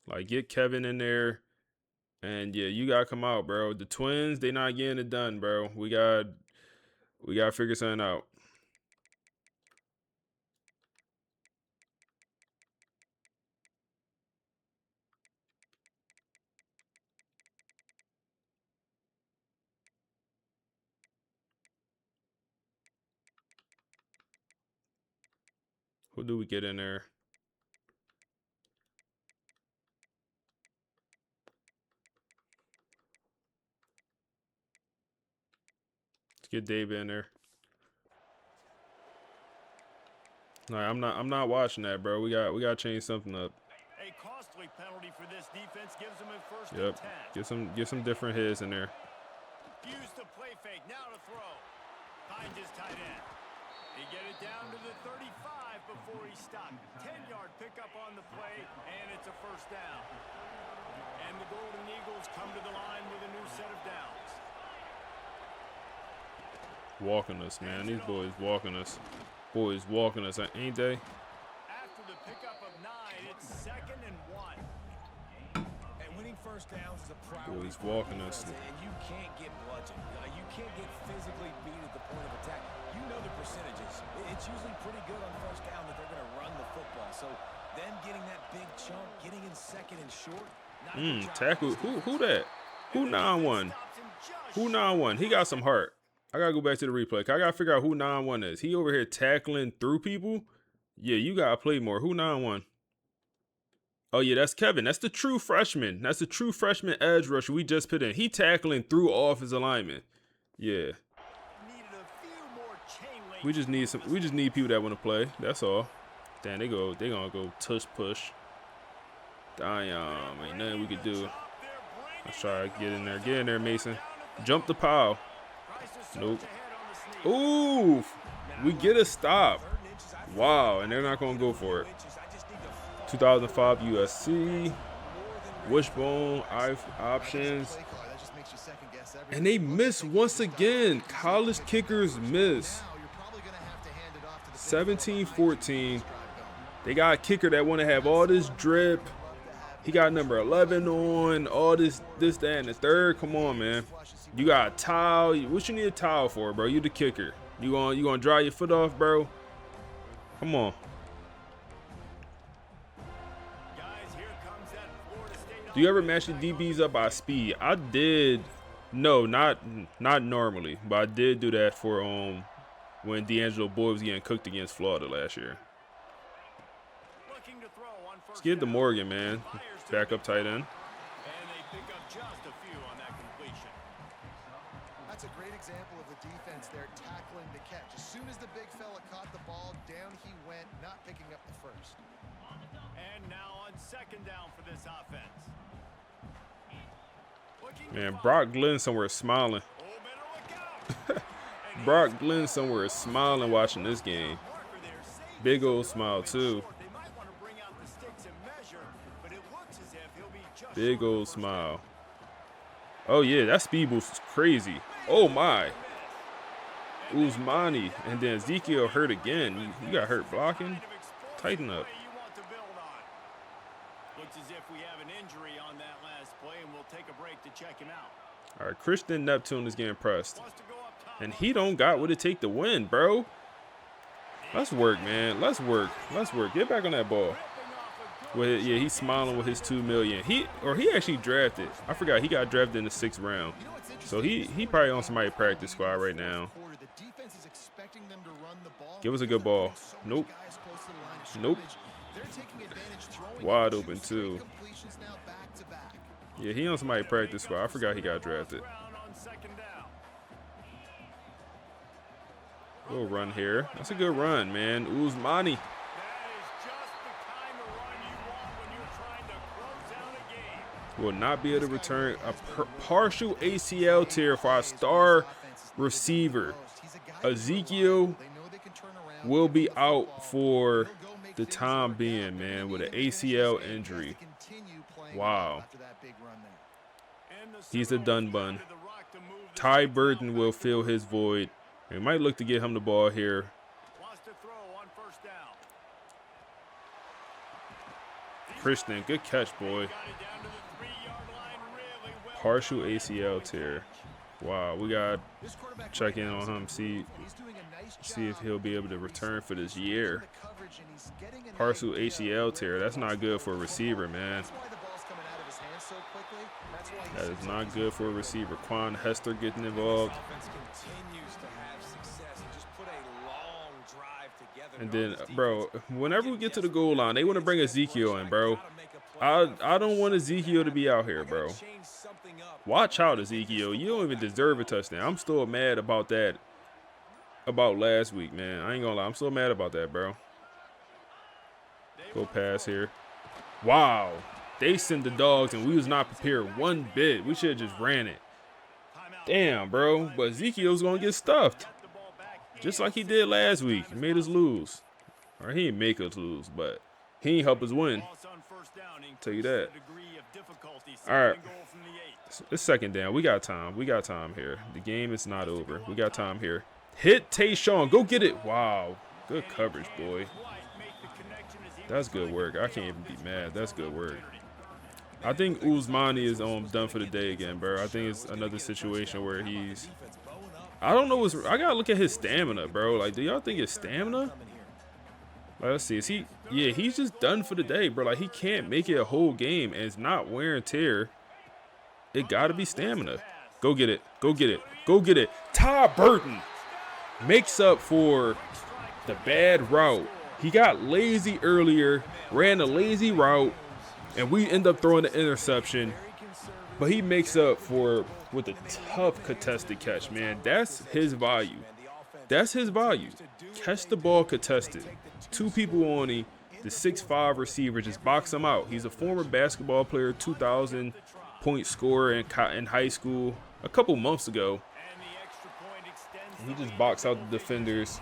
Like, get Kevin in there. And, yeah, you got to come out, bro. The Twins, they not getting it done, bro. We got to figure something out. Who do we get in there? Let's get David in there. No, I'm not watching that, bro. We got to change something up. A costly penalty for this defense gives them a first Yep. and 10. Get some different hits in there. Use the play fake. Now to throw. Finds his tight end. He get it down to the 35 before he stopped. 10-yard pickup on the play, and it's a first down. And the Golden Eagles come to the line with a new set of downs. Walking us, man. These boys walking us. Boys walking us, ain't they? After the pickup of 9, it's 2nd and 1. And winning first downs is a priority. Boys walking us. And you can't get bludgeoned. You can't get physically beat at the point of attack. You know the percentages. It's usually pretty good on first down that they're going to run the football. So then getting that big chunk, getting in 2nd and short. Tackle. Who that? Who 9-1? Who 9-1? He got some heart. I gotta go back to the replay. I gotta figure out who 9-1 is. He over here tackling through people. Yeah, you gotta play more. Who 9-1? Oh yeah, that's Kevin. That's the true freshman. That's the true freshman edge rusher we just put in. He tackling through off his alignment. Yeah. We just need people that want to play. That's all. Damn, they gonna go tush push. Damn, ain't nothing we could do. Let's try to get in there. Get in there, Mason. Jump the pile. Nope. Ooh, we get a stop. Wow, and they're not going to go for it. 2005 USC. Wishbone, options. And they miss once again. College kickers miss. 17-14. They got a kicker that want to have all this drip. He got number 11 on, all this, that, and the third. Come on, man. You got a towel. What you need a towel for, bro? You the kicker. You gonna dry your foot off, bro? Come on. Do you ever match the DBs up by speed? I did. No, not normally, but I did do that for when D'Angelo Boyd was getting cooked against Florida last year. Let's get to Morgan, man. Backup tight end. That's a great example of the defense there tackling the catch. As soon as the big fella caught the ball, down he went, not picking up the first. And now on 2nd down for this offense. Man, Brock Glenn somewhere smiling. Brock Glenn somewhere is smiling watching this game. Big old smile too. Big old smile. Oh yeah, that speed boost is crazy. Oh my. Usmani. And then Ezekiel hurt again. You got hurt blocking. Tighten up. Looks as if we have an injury on that last play, and we'll take a break to check him out. All right, Christian Neptune is getting pressed. And he don't got what it take to win, bro. Let's work, man. Let's work. Let's work. Get back on that ball. Well, yeah, he's smiling with his $2 million. He actually drafted. I forgot he got drafted in the 6th round. So he probably on somebody's practice squad right now. Give us a good ball. Nope. Nope. Wide open too. Yeah, he on somebody's practice squad. I forgot he got drafted. We'll run here. That's a good run, man. Usmani. Will not be able to return a partial ACL tear for our star receiver. Ezekiel will be out for the time being, man, with an ACL injury. Wow. He's a done bun. Ty Burton will fill his void. We might look to get him the ball here. Christian, good catch, boy. Partial ACL tear. Wow, we got to check in on him, see if he'll be able to return for this year. Partial ACL tear. That's not good for a receiver, man. That is not good for a receiver. Quan Hester getting involved. Continues to have success. He just put a long And then, bro, whenever we get to the goal line, they want to bring Ezekiel in, bro. I don't want Ezekiel to be out here, bro. Watch out, Ezekiel. You don't even deserve a touchdown. I'm still mad about that, about last week, man. I ain't gonna lie. I'm still mad about that, bro. Go pass here. Wow. They sent the dogs, and we was not prepared one bit. We should have just ran it. Damn, bro. But Ezekiel's going to get stuffed. Just like he did last week. He made us lose. Or he didn't make us lose, but he ain't help us win. Tell you that. All right. It's second down. We got time. We got time here. The game is not over. We got time here. Hit Tayshawn. Go get it. Wow. Good coverage, boy. That's good work. I can't even be mad. That's good work. I think Uzmani is done for the day again, bro. I think it's another situation where he's... I don't know what's... I got to look at his stamina, bro. Like, do y'all think his stamina? Like, let's see. Is he... Yeah, he's just done for the day, bro. Like, he can't make it a whole game, and it's not wear and tear. It got to be stamina. Go get it. Go get it. Go get it. Ty Burton makes up for the bad route. He got lazy earlier, ran a lazy route, and we end up throwing the interception. But he makes up for with a tough contested catch, man. That's his value. That's his value. Catch the ball contested. Two people on him. The 6'5" receiver just box him out. He's a former basketball player, 2,000-point scorer in high school a couple months ago. He just boxed out the defenders.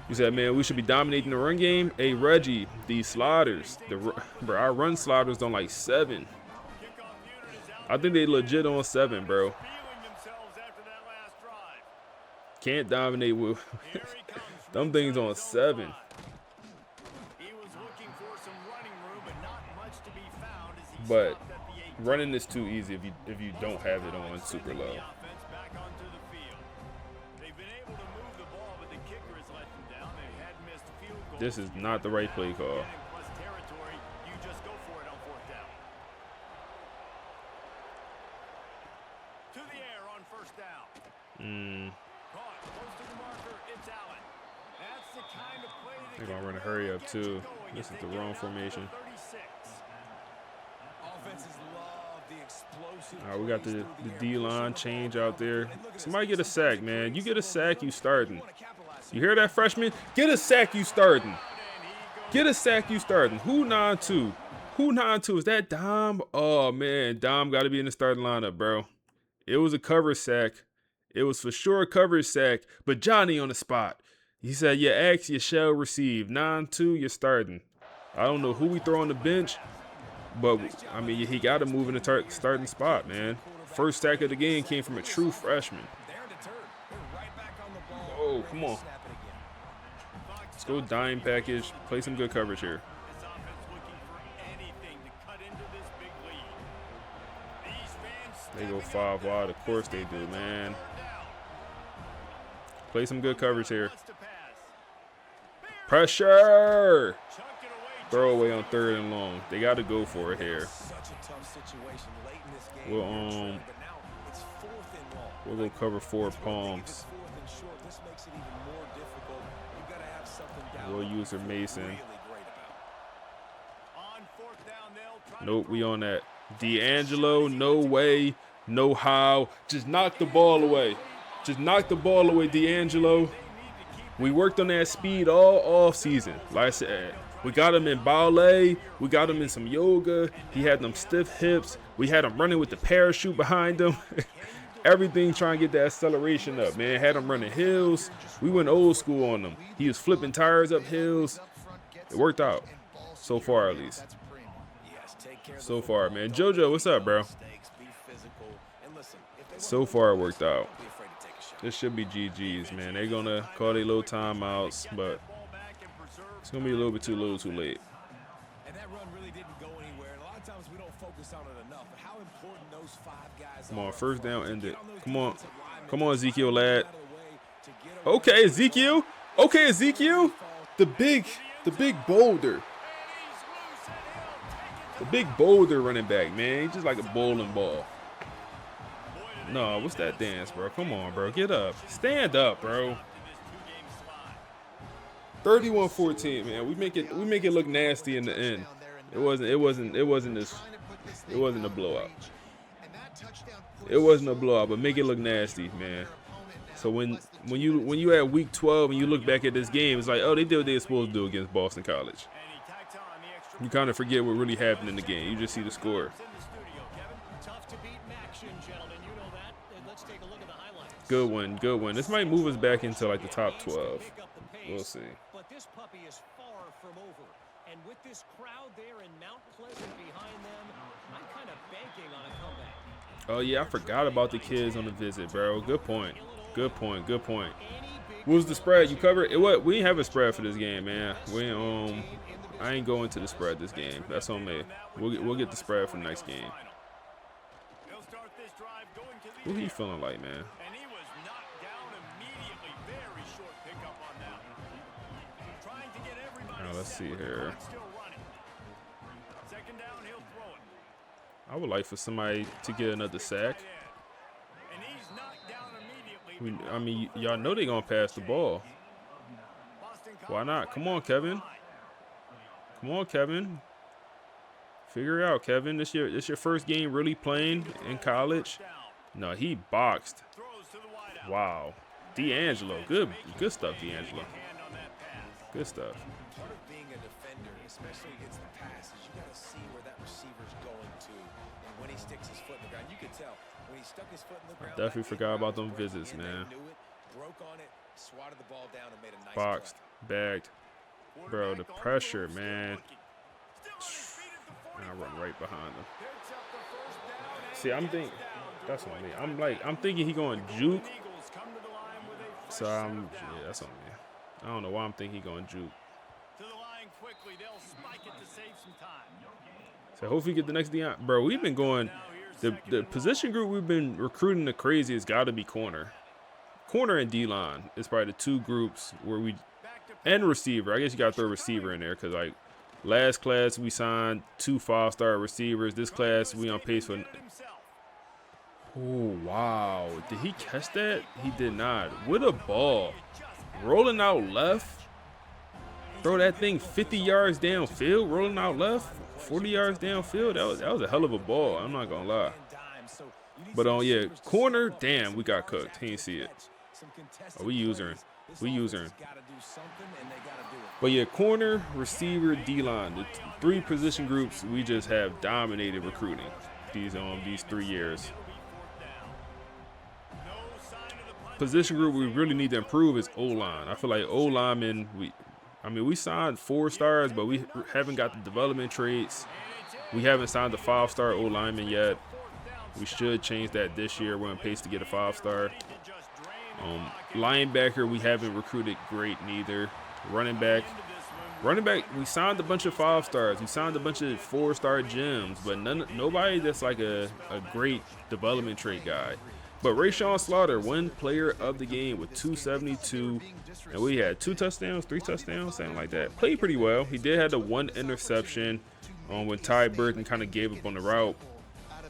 He said, man, we should be dominating the run game. Hey, Reggie, these sliders, bro, our run sliders on like 7. I think they legit on 7, bro. Can't dominate with them things on 7. But running is too easy if you don't have it on super low. This is not the right play call. They're going to run a hurry up, too. This is the wrong formation. All right, we got the D-line change out there. Somebody get a sack, man. You get a sack, you starting. You hear that, freshman? Get a sack, you starting. Get a sack, you starting. Who 9-2? Who 9-2? Is that Dom? Oh, man. Dom got to be in the starting lineup, bro. It was a cover sack. It was for sure a coverage sack, but Johnny on the spot. He said, you ask, you shall receive. 9-2, you're starting. I don't know who we throw on the bench, but, I mean, he got to move in the starting spot, man. First sack of the game came from a true freshman. Oh, come on. Let's go dime package. Play some good coverage here. They go 5 wide. Of course they do, man. Play some good coverage here. Pressure! Throw away on 3rd and long. They got to go for it here. We'll go cover 4 palms. We'll use her Mason. Nope, we on that. D'Angelo, no way, no how. Just knock the ball away. Just knock the ball away, D'Angelo. We worked on that speed all off season. Like I said, we got him in ballet. We got him in some yoga. He had them stiff hips. We had him running with the parachute behind him. Everything trying to get that acceleration up, man. Had him running hills. We went old school on him. He was flipping tires up hills. It worked out. So far, at least. So far, man. JoJo, what's up, bro? So far, it worked out. This should be GG's, man. They're going to call their little timeouts, but it's going to be a little bit too little too late. Come on, first down, end it. Come on. Come on, Ezekiel, lad. Okay, Ezekiel. Okay, Ezekiel. The big boulder. The big boulder running back, man. He's just like a bowling ball. No, what's that dance, bro? Come on, bro. Get up. Stand up, bro. 31-14, man. We make it look nasty in the end. It wasn't a blowout. It wasn't a blowout, but make it look nasty, man. So when you at week 12 and you look back at this game, it's like, oh, they did what they were supposed to do against Boston College. You kind of forget what really happened in the game. You just see the score. Good one, good one. This might move us back into like the top 12. We'll see. But this puppy is far from over. And with this crowd there in Mount Pleasant behind them, I'm kind of banking on a comeback. Oh yeah, I forgot about the kids on the visit, bro. Good point. Good point. Good point. What was the spread? You covered it? What? We didn't have a spread for this game, man. I ain't going to the spread this game. That's on me. We'll get the spread for the next game. Who he feeling like, man? Now, let's see here. I would like for somebody to get another sack. I mean, y'all know they're going to pass the ball. Why not? Come on, Kevin. Come on, Kevin. Figure it out, Kevin. This your first game really playing in college? No, he boxed. Wow. D'Angelo. Good stuff, D'Angelo. Good stuff. Part of being a defender, especially against the pass, is you got to see where that receiver's going to. And when he sticks his foot in the ground, you can tell. When he stuck his foot in the ground, Definitely forgot about them visits, man. Broke on it, swatted the ball down, and made a nice boxed, bagged. Bro, the pressure, man. And I run right behind him. See, that's on me. I'm thinking he going juke. So yeah, that's on me. I don't know why I'm thinking he going juke. So hopefully get the next Deion. Bro, we've been going, the position group we've been recruiting the craziest got to be corner. Corner and D-line is probably the two groups where and receiver. I guess you got to throw receiver in there because, like, last class we signed 2 5-star receivers. This class we on pace for. Oh, wow. Did he catch that? He did not. With a ball. Rolling out left. Throw that thing 50 yards downfield. Rolling out left. 40 yards downfield. That was a hell of a ball. I'm not going to lie. But, yeah, corner, damn, we got cooked. He didn't see it. Oh, we use her. But yeah, corner, receiver, D-line, the 3 position groups we just have dominated recruiting these 3 years. Position group we really need to improve is O-line. I feel like O-linemen, we signed 4 stars, but we haven't got the development traits. We haven't signed the 5-star O-lineman yet. We should change that this year. We're on pace to get a 5-star. Linebacker, we haven't recruited great neither. Running back, we signed a bunch of 5-stars. We signed a bunch of 4-star gems, but nobody that's like a great development trait guy. But Rashawn Slaughter, 1 player of the game with 272, and we had 2 touchdowns, 3 touchdowns, something like that. Played pretty well. He did have the 1 interception when Ty Burton kind of gave up on the route,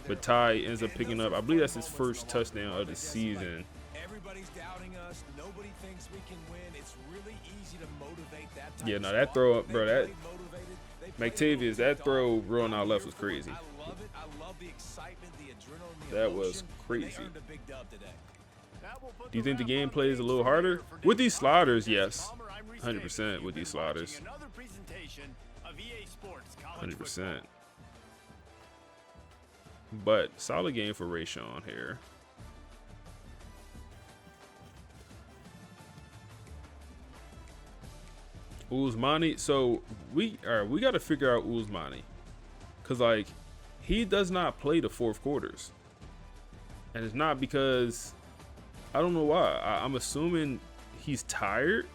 but Ty ends up picking up, I believe that's his first touchdown of the season. Everybody's doubting us. Nobody thinks we can win. It's really easy to motivate that type Yeah, of no, that squad. throw, bro, They're that really motivated. They play McTavius, that throw rolling out left was crazy. I love it. I love the excitement, the adrenaline, the That emotion, was and crazy. they earned a big dub today. Do you think the gameplay is a little harder? With these sliders, yes. 100% with these sliders. 100%. But solid game for Rashawn here. Uzmani, so we got to figure out Uzmani, cause like he does not play the 4th quarters, and it's not because I don't know why. I'm assuming he's tired.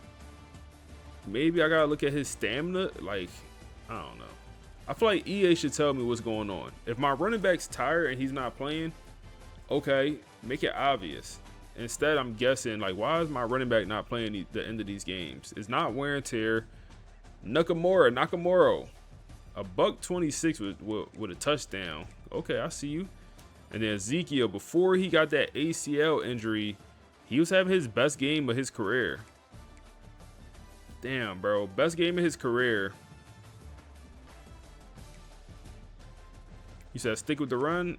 Maybe I gotta look at his stamina. Like, I don't know. I feel like EA should tell me what's going on. If my running back's tired and he's not playing, okay, make it obvious. Instead, I'm guessing, like, why is my running back not playing the end of these games? It's not wear and tear. Nakamura, $126 with a touchdown. Okay, I see you. And then Ezekiel, before he got that ACL injury, he was having his best game of his career. Damn, bro. Best game of his career. He said stick with the run.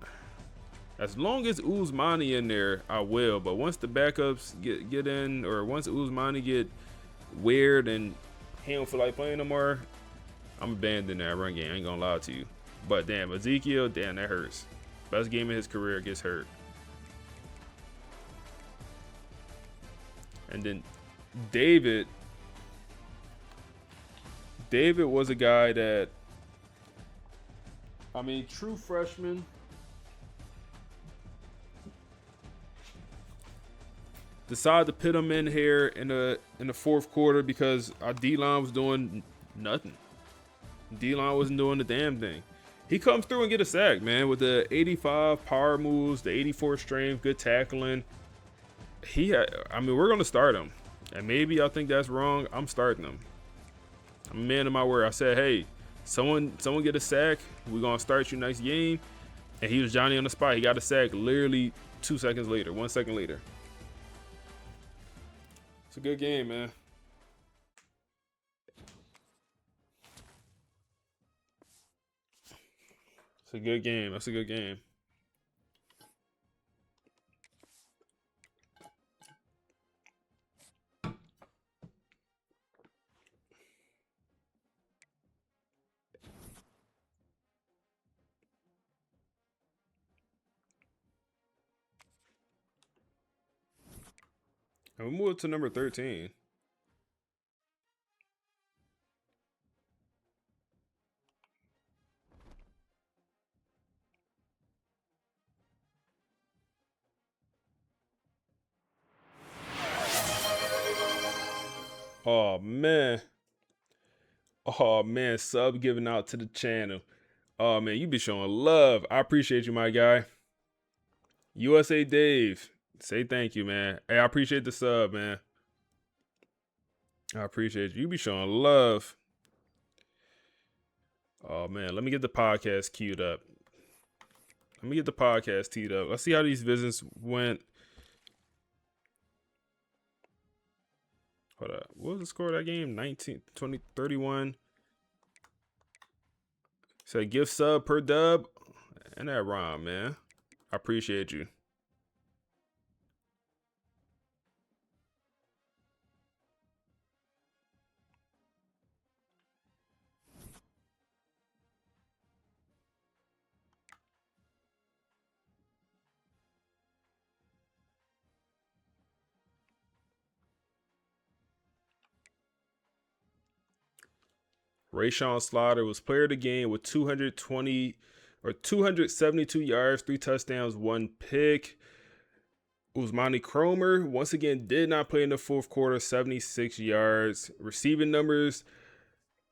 As long as Usmani in there, I will. But once the backups get in, or once Usmani get weird and he don't feel like playing no more, I'm abandoning that run game. I ain't gonna lie to you. But damn, Ezekiel, damn, that hurts. Best game of his career gets hurt. And then David was a guy that, I mean, true freshman. Decided to put him in here in the fourth quarter because our D-line was doing nothing. D-line wasn't doing the damn thing. He comes through and get a sack, man, with the 85 power moves, the 84 strength, good tackling. I mean, we're gonna start him, and maybe I think that's wrong. I'm starting him. I'm a man of my word. I said, hey, someone get a sack. We're gonna start you next game. And he was Johnny on the spot. He got a sack literally 2 seconds later, 1 second later. It's a good game, man. It's a good game. That's a good game. And we move to number 13. Oh man. Oh man, sub giving out to the channel. Oh man, you be showing love. I appreciate you, my guy. USA Dave, say thank you, man. Hey, I appreciate the sub, man. I appreciate you. You be showing love. Oh man, let me get the podcast queued up. Let me get the podcast teed up. Let's see how these visits went. Hold up. What was the score of that game? 19, 20, 31. Said gift sub per dub. And that rhyme, man. I appreciate you. Rayshawn Slaughter was player of the game with 272 yards, 3 touchdowns, 1 pick. Usmani Cromer once again did not play in the fourth quarter, 76 yards. Receiving numbers,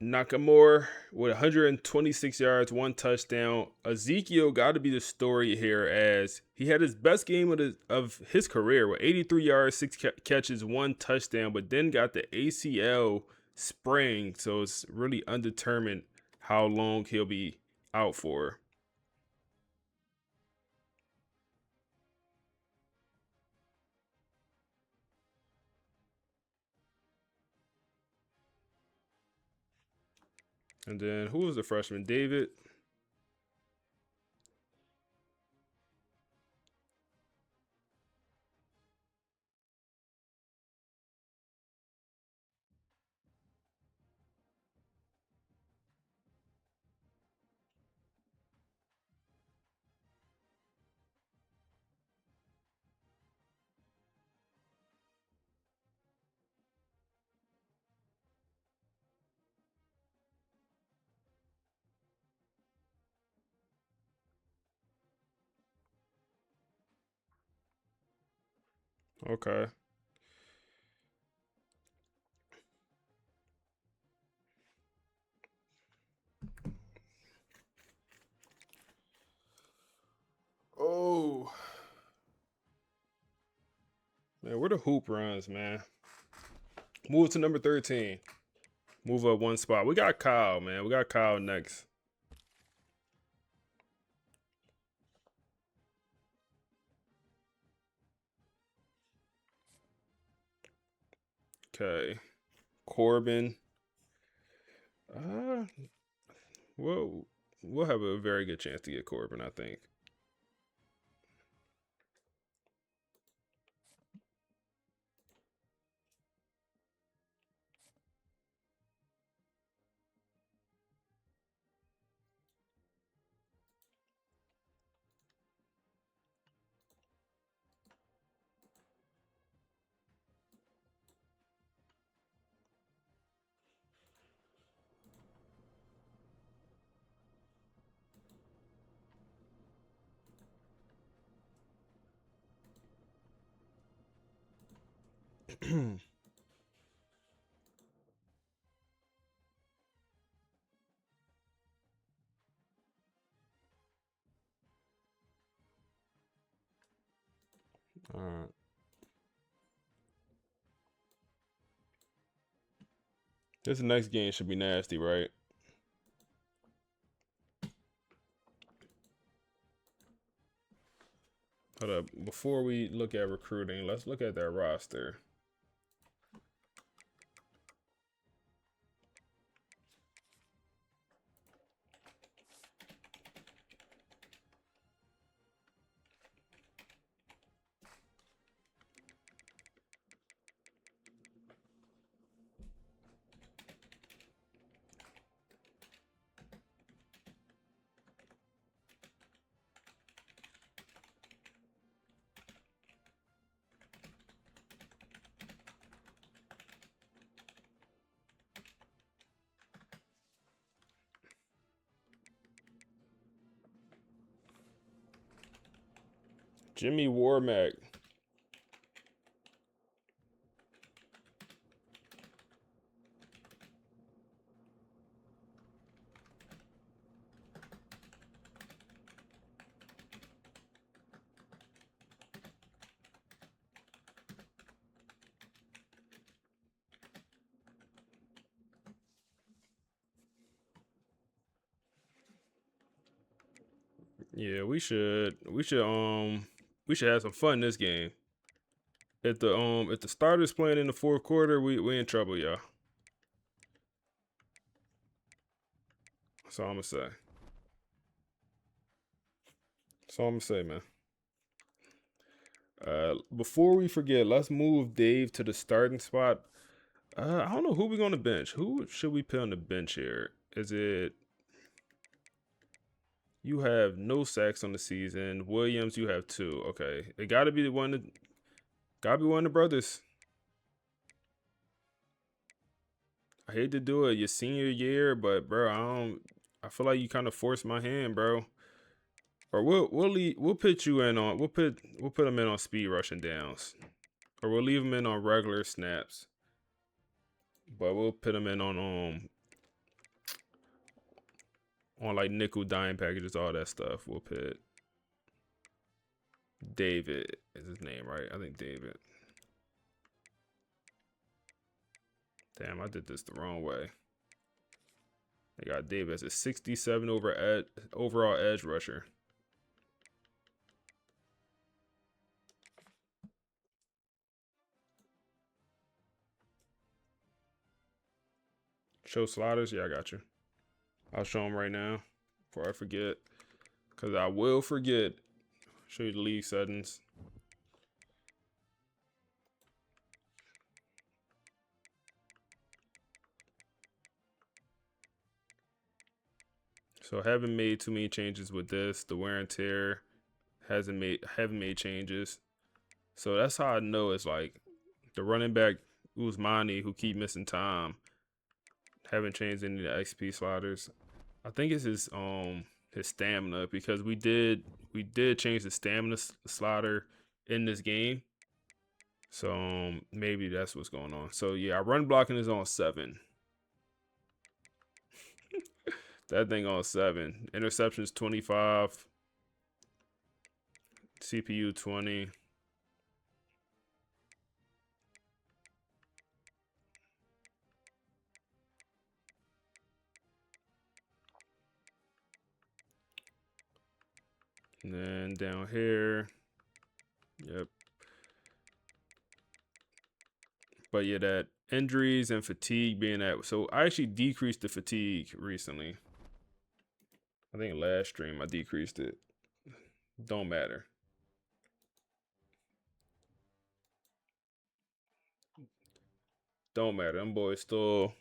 Nakamura with 126 yards, 1 touchdown. Ezekiel got to be the story here as he had his best game of his career with 83 yards, 6 catches, 1 touchdown, but then got the ACL sprain, so it's really undetermined how long he'll be out for. And then who was the freshman? David. Okay. Oh. Man, where the hoop runs, man? Move to number 13. Move up 1 spot. We got Kyle, man. We got Kyle next. Okay. Corbin. Uh, we'll have a very good chance to get Corbin, I think. All right. This next game should be nasty, right? Hold up. Before we look at recruiting, let's look at their roster. Jimmy Warmack. Yeah, we should have some fun this game. If the starters playing in the fourth quarter, we in trouble, y'all. That's all I'm gonna say. That's all I'm gonna say, man. Before we forget, let's move Dave to the starting spot. I don't know who we gonna bench. Who should we put on the bench here? Is it you have no sacks on the season? Williams, you have 2. Okay, it gotta be one of the brothers. I hate to do it your senior year, but bro, I feel like you kind of forced my hand, bro. Or we'll put you in on we'll put him in on speed rushing downs, or we'll leave him in on regular snaps. But we'll put him in on like nickel dime packages, all that stuff. We'll put David is his name, right? I think David. Damn, I did this the wrong way. They got David as a 67 overall edge rusher. Show sliders? Yeah, I got you. I'll show them right now before I forget. Because I will forget. Show you the league settings. So I haven't made too many changes with this. The wear and tear haven't made changes. So that's how I know it's like the running back Usmani who keep missing time. Haven't changed any of the XP sliders. I think it's his stamina, because we did change the stamina slider in this game. So maybe that's what's going on. So yeah, our run blocking is on 7. That thing on 7. Interceptions 25. CPU 20. And then down here, yep. But yeah, that Injuries and fatigue being at. So I actually decreased the fatigue recently. I think last stream I decreased it. Don't matter. Don't matter. Them boys still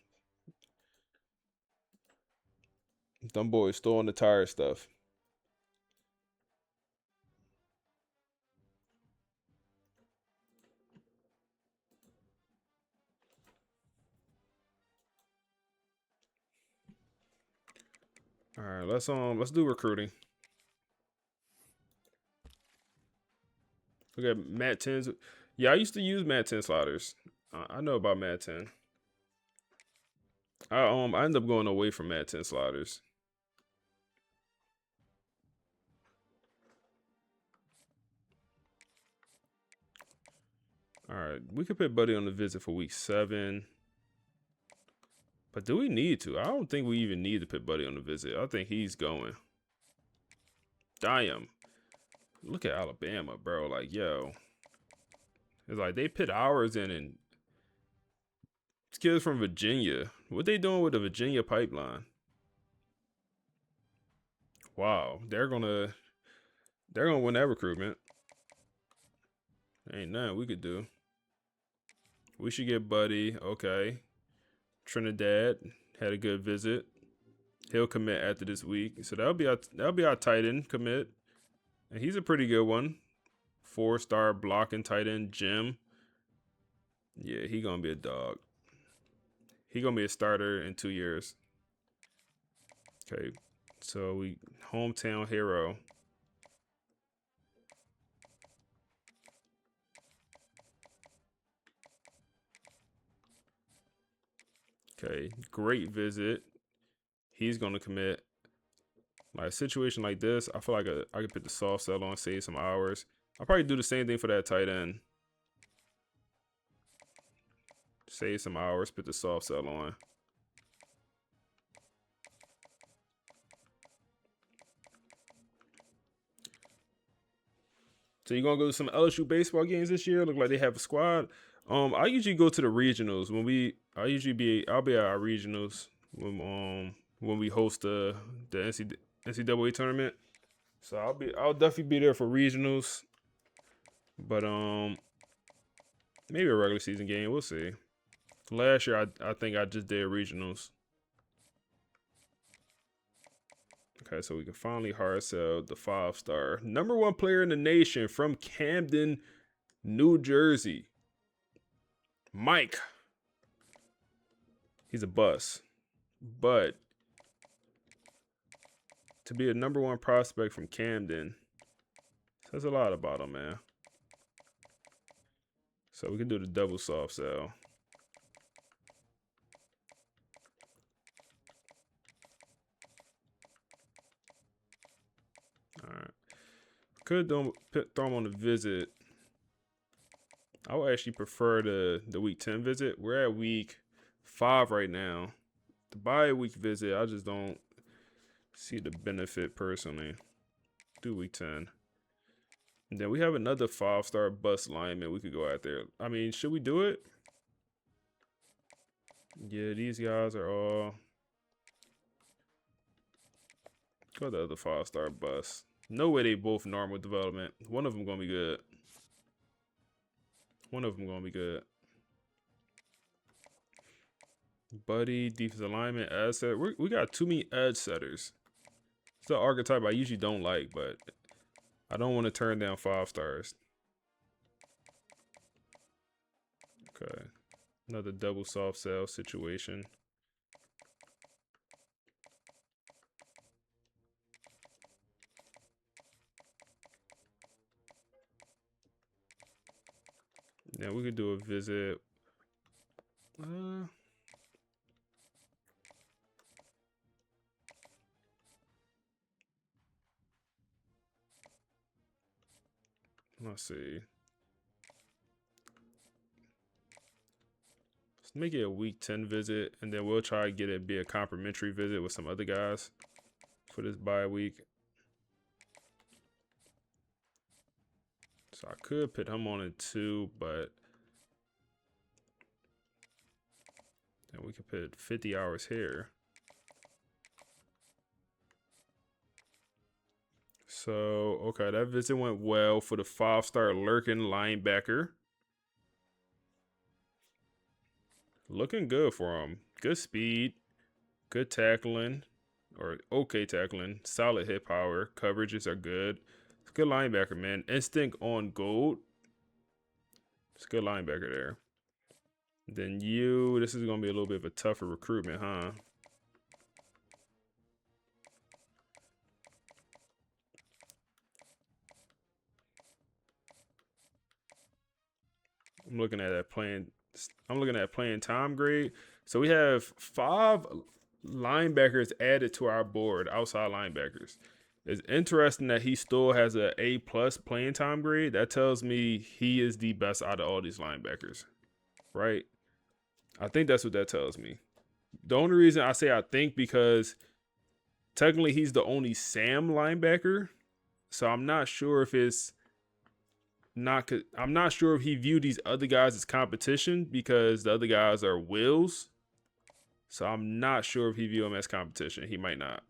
on the tire stuff. All right, let's do recruiting. Look at Mat 10s. Yeah, I used to use Mat 10 sliders. I know about Mat 10. I ended up going away from Mat 10 sliders. All right, we could put Buddy on the visit for week 7. But do we need to? I don't think we even need to put Buddy on the visit. I think he's going. Damn. Look at Alabama, bro. Like, yo. It's like they put hours in and kids from Virginia. What they doing with the Virginia pipeline? Wow. They're gonna win that recruitment. Ain't nothing we could do. We should get Buddy. Okay. Trinidad had a good visit. He'll commit after this week. So that'll be our tight end commit. And he's a pretty good one. 4-star blocking tight end, Jim. Yeah, he gonna be a dog. He gonna be a starter in 2 years. Okay. So we hometown hero. Okay, great visit. He's gonna commit. Like a situation like this, I feel like I could put the soft sell on, save some hours. I'll probably do the same thing for that tight end. Save some hours, put the soft sell on. So you gonna go to some LSU baseball games this year? Look like they have a squad. I usually go to the regionals I'll be at our regionals when we host the NCAA tournament. So I'll definitely be there for regionals. But maybe a regular season game. We'll see. Last year I think I just did regionals. Okay, so we can finally hard sell the 5-star. #1 player in the nation from Camden, New Jersey. Mike. He's a bust. But to be a #1 prospect from Camden says a lot about him, man. So we can do the double soft sell. All right. Could throw him on the visit. I would actually prefer the week 10 visit. We're at week 5 right now. The bye week visit, I just don't see the benefit personally. Do week 10. And then we have another 5-star bust lineman we could go out there. I mean, should we do it? Yeah, these guys are all. Go the other 5-star bust. No way they both normal development. One of them gonna be good. One of them gonna be good. Buddy, defensive alignment, edge set. We got too many edge setters. It's the archetype I usually don't like, but I don't want to turn down 5 stars. Okay. Another double soft sell situation. Yeah, we could do a visit. Let's see. Let's make it a week 10 visit, and then we'll try to get it be a complimentary visit with some other guys for this bye week. So I could put him on it too, but we could put 50 hours here. So, okay, that visit went well for the 5-star lurking linebacker. Looking good for him. Good speed, good tackling, or okay tackling, solid hit power. Coverages are good. It's a good linebacker, man. Instinct on gold. It's a good linebacker there. Then this is going to be a little bit of a tougher recruitment, huh? I'm looking at that playing time grade. So we have 5 linebackers added to our board, outside linebackers. It's interesting that he still has a A+ playing time grade. That tells me he is the best out of all these linebackers, right? I think that's what that tells me. The only reason I say I think because technically he's the only Sam linebacker, so I'm not sure if he viewed these other guys as competition because the other guys are Wills. So I'm not sure if he view him as competition. He might not,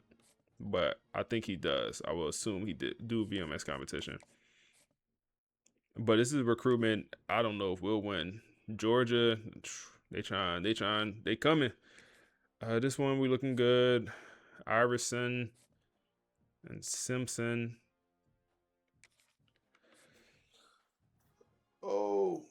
but I think he does. I will assume he do view him as competition. But this is recruitment. I don't know if we'll win. Georgia, they coming. This one we looking good. Iverson and Simpson. Oh.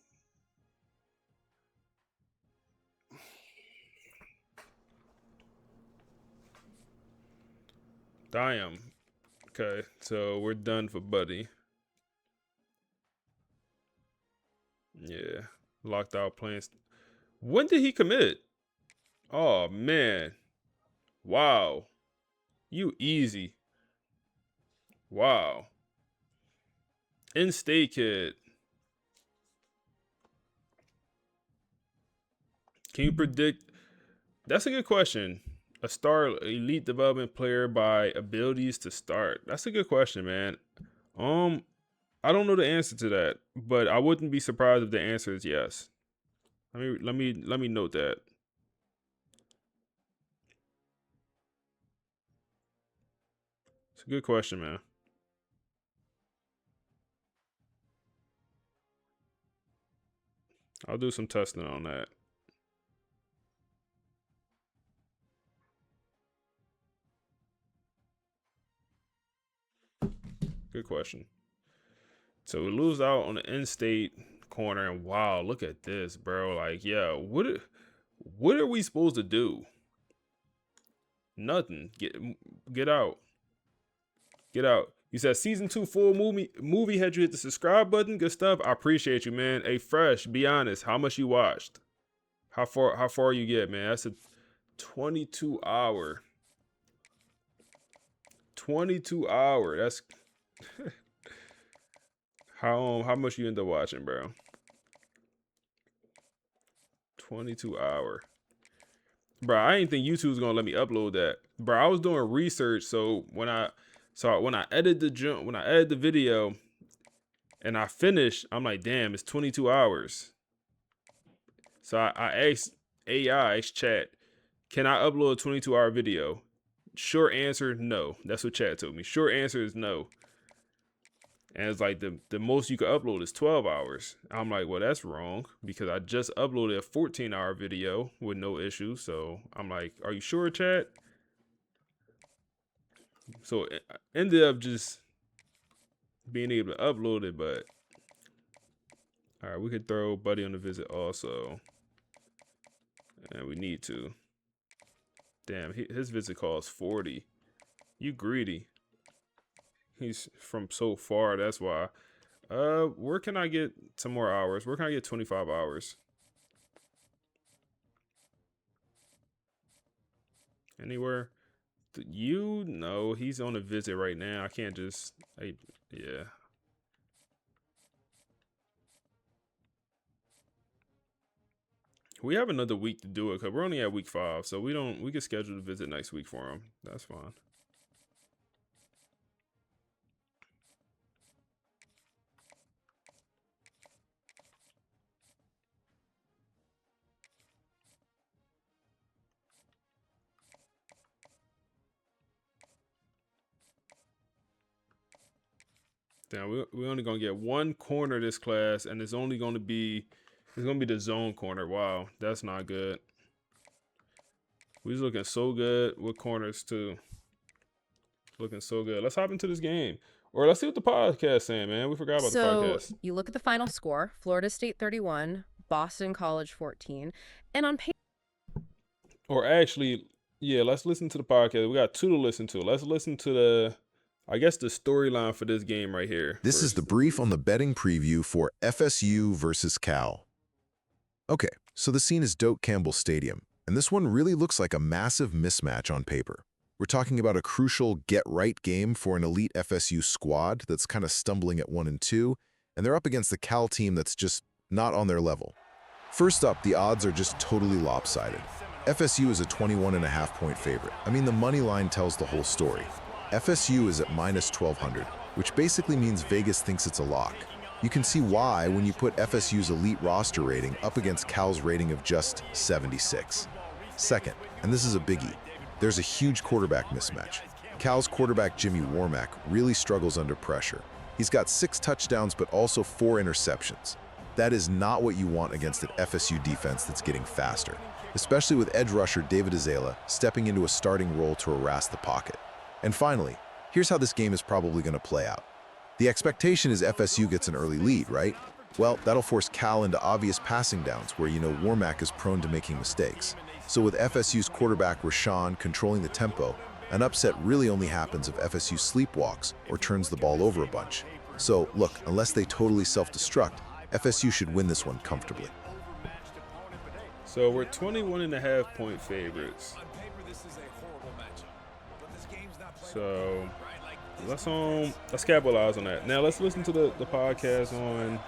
Damn. Okay, so we're done for Buddy. Yeah. Locked out playing. When did he commit? Oh, man. Wow. You easy. Wow. In-state kid. Can you predict? That's a good question. A star elite development player by abilities to start. That's a good question, man. I don't know the answer to that, but I wouldn't be surprised if the answer is yes. Let me note that. It's a good question, man. I'll do some testing on that. Good question. So we lose out on the in-state corner, and wow, look at this, bro. Like, yeah, what are we supposed to do? Nothing. Get out. Get out. You said season 2 full movie. Had you hit the subscribe button? Good stuff. I appreciate you, man. Hey, Fresh, be honest. How much you watched? How far you get, man? That's a 22 hour. 22 hour. That's how much you end up watching, bro? 22 hour. Bro, I didn't think YouTube was gonna let me upload that. Bro, I was doing research, so when I edit the video and I finished, I'm like, damn, it's 22 hours. So I asked AI, asked chat, can I upload a 22-hour video? Short answer, no. That's what chat told me. Short answer is no. And it's like the most you could upload is 12 hours. I'm like, well, that's wrong because I just uploaded a 14-hour video with no issue. So I'm like, are you sure, chat? So I ended up just being able to upload it, but all right, we could throw Buddy on the visit also. And we need to. Damn, his visit costs 40. You greedy. He's from so far, that's why. Where can I get some more hours? Where can I get 25 hours? Anywhere? You know, he's on a visit right now. I can't just, yeah. We have another week to do it because we're only at week 5, so we can schedule the visit next week for him. That's fine. Damn, we're only gonna get one corner this class, and it's gonna be the zone corner. Wow, that's not good. We're looking so good with corners too. Looking so good. Let's hop into this game. Or let's see what the podcast saying, man. We forgot about the podcast. So you look at the final score, Florida State 31, Boston College 14. And on paper... Or actually, yeah, let's listen to the podcast. We got 2 to listen to. Let's listen to the storyline for this game right here. This is the brief on the betting preview for FSU versus Cal. Okay, so the scene is Doak Campbell Stadium, and this one really looks like a massive mismatch on paper. We're talking about a crucial get-right game for an elite FSU squad that's kind of stumbling at 1-2, and they're up against the Cal team that's just not on their level. First up, the odds are just totally lopsided. FSU is a 21.5-point favorite. I mean, the money line tells the whole story. FSU is at -1,200, which basically means Vegas thinks it's a lock. You can see why when you put FSU's elite roster rating up against Cal's rating of just 76. Second, and this is a biggie, there's a huge quarterback mismatch. Cal's quarterback Jimmy Warmack really struggles under pressure. He's got 6 touchdowns but also 4 interceptions. That is not what you want against an FSU defense that's getting faster, especially with edge rusher David Azala stepping into a starting role to harass the pocket. And finally, here's how this game is probably going to play out. The expectation is FSU gets an early lead, right? Well, that'll force Cal into obvious passing downs where Warmack is prone to making mistakes. So with FSU's quarterback Rashawn controlling the tempo, an upset really only happens if FSU sleepwalks or turns the ball over a bunch. So look, unless they totally self-destruct, FSU should win this one comfortably. So we're 21.5-point favorites. So let's capitalize on that. Now let's listen to the podcast on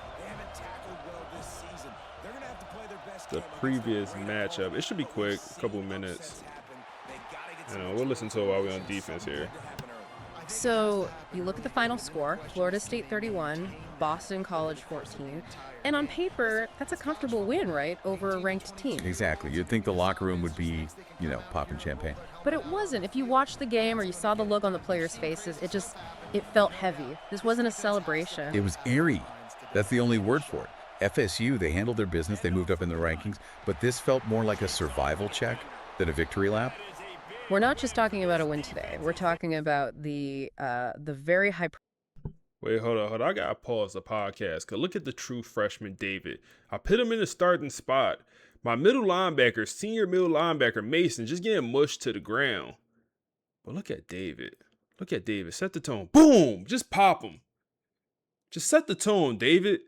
the previous matchup. It should be quick, a couple of minutes. We'll listen to it while we're on defense here. So you look at the final score, Florida State 31, Boston College 14. And on paper, that's a comfortable win, right, over a ranked team. Exactly. You'd think the locker room would be, popping champagne. But it wasn't. If you watched the game or you saw the look on the players' faces, it felt heavy. This wasn't a celebration. It was eerie. That's the only word for it. FSU, they handled their business, they moved up in the rankings, but this felt more like a survival check than a victory lap. We're not just talking about a win today. We're talking about the very high... Wait, hold on. I gotta pause the podcast because look at the true freshman David. I put him in the starting spot. My senior middle linebacker Mason, just getting mushed to the ground. But look at David. Set the tone. Boom! Just pop him. Just set the tone, David.